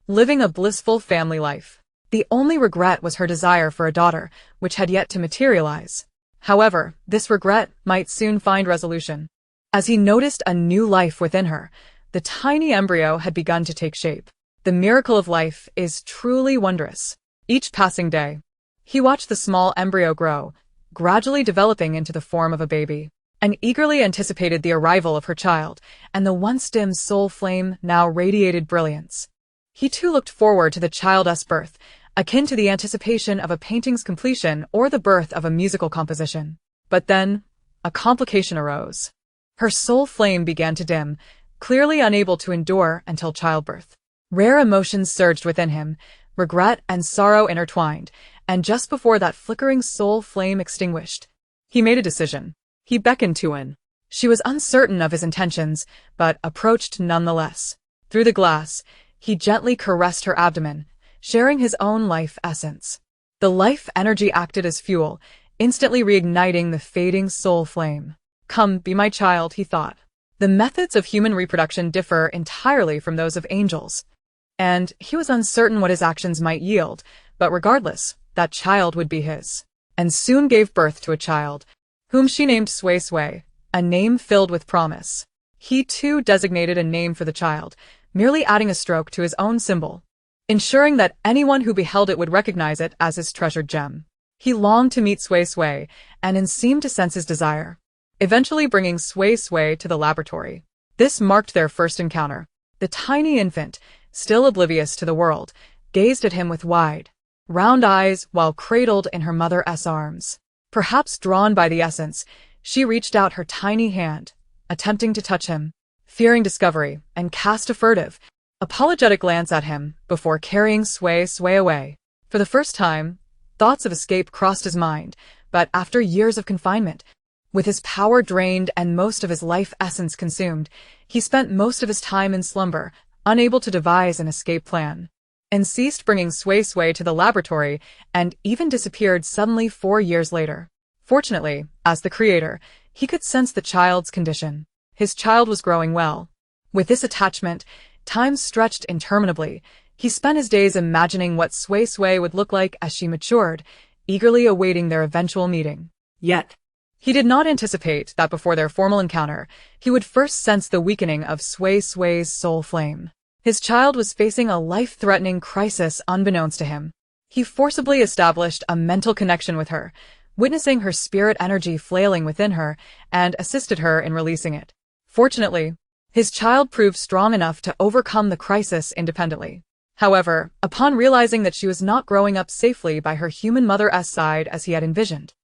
living a blissful family life. The only regret was her desire for a daughter, which had yet to materialize. However, this regret might soon find resolution. As he noticed a new life within her, the tiny embryo had begun to take shape. The miracle of life is truly wondrous. Each passing day, he watched the small embryo grow, gradually developing into the form of a baby, and eagerly anticipated the arrival of her child, and the once dim soul flame now radiated brilliance. He too looked forward to the child's birth, akin to the anticipation of a painting's completion or the birth of a musical composition. But then, a complication arose. Her soul flame began to dim, clearly unable to endure until childbirth. Rare emotions surged within him, regret and sorrow intertwined, and just before that flickering soul flame extinguished, he made a decision. He beckoned to An. She was uncertain of his intentions, but approached nonetheless. Through the glass, he gently caressed her abdomen, sharing his own life essence. The life energy acted as fuel, instantly reigniting the fading soul flame. Come, be my child, he thought. The methods of human reproduction differ entirely from those of angels, and he was uncertain what his actions might yield, but regardless, that child would be his. And soon gave birth to a child, whom she named Suisui, a name filled with promise. He too designated a name for the child, merely adding a stroke to his own symbol, ensuring that anyone who beheld it would recognize it as his treasured gem. He longed to meet Suisui, and seemed to sense his desire, eventually bringing Suisui to the laboratory. This marked their first encounter. The tiny infant, still oblivious to the world, gazed at him with wide, round eyes while cradled in her mother's arms. Perhaps drawn by the essence, she reached out her tiny hand, attempting to touch him, fearing discovery, and cast a furtive, apologetic glance at him before carrying Suisui away. For the first time, thoughts of escape crossed his mind, but after years of confinement, with his power drained and most of his life essence consumed, he spent most of his time in slumber, unable to devise an escape plan, and ceased bringing Suisui to the laboratory and even disappeared suddenly 4 years later. Fortunately, as the creator, he could sense the child's condition. His child was growing well. With this attachment, time stretched interminably. He spent his days imagining what Suisui would look like as she matured, eagerly awaiting their eventual meeting. Yet, he did not anticipate that before their formal encounter, he would first sense the weakening of Suisui's soul flame. His child was facing a life-threatening crisis unbeknownst to him. He forcibly established a mental connection with her, witnessing her spirit energy flailing within her, and assisted her in releasing it. Fortunately, his child proved strong enough to overcome the crisis independently. However, upon realizing that she was not growing up safely by her human mother's side as he had envisioned,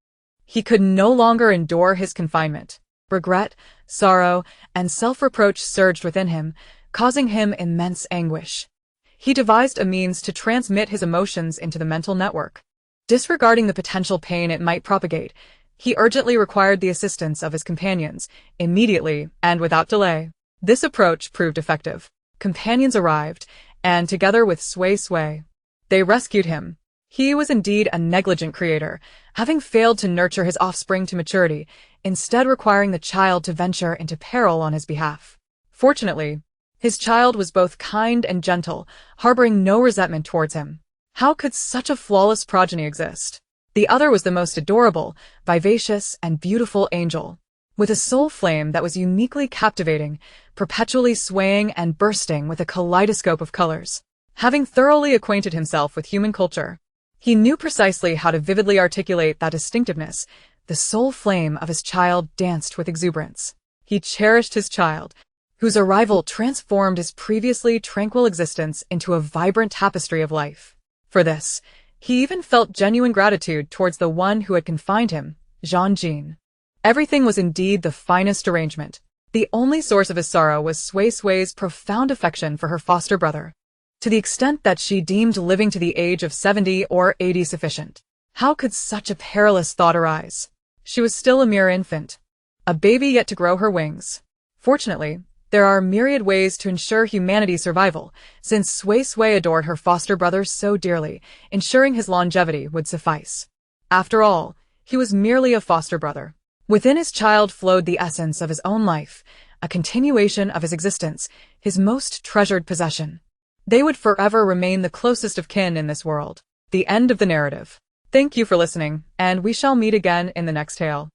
he could no longer endure his confinement. Regret, sorrow, and self-reproach surged within him, causing him immense anguish. He devised a means to transmit his emotions into the mental network. Disregarding the potential pain it might propagate, he urgently required the assistance of his companions, immediately and without delay. This approach proved effective. Companions arrived, and together with Suisui, they rescued him. He was indeed a negligent creator, having failed to nurture his offspring to maturity, instead requiring the child to venture into peril on his behalf. Fortunately, his child was both kind and gentle, harboring no resentment towards him. How could such a flawless progeny exist? The other was the most adorable, vivacious, and beautiful angel, with a soul flame that was uniquely captivating, perpetually swaying and bursting with a kaleidoscope of colors. Having thoroughly acquainted himself with human culture, he knew precisely how to vividly articulate that distinctiveness. The soul flame of his child danced with exuberance. He cherished his child, whose arrival transformed his previously tranquil existence into a vibrant tapestry of life. For this, he even felt genuine gratitude towards the one who had confined him, Jean-Jean. Everything was indeed the finest arrangement. The only source of his sorrow was Suisui's profound affection for her foster brother, to the extent that she deemed living to the age of 70 or 80 sufficient. How could such a perilous thought arise? She was still a mere infant, a baby yet to grow her wings. Fortunately, there are myriad ways to ensure humanity's survival, since Suisui adored her foster brother so dearly, ensuring his longevity would suffice. After all, he was merely a foster brother. Within his child flowed the essence of his own life, a continuation of his existence, his most treasured possession. They would forever remain the closest of kin in this world. The end of the narrative. Thank you for listening, and we shall meet again in the next tale.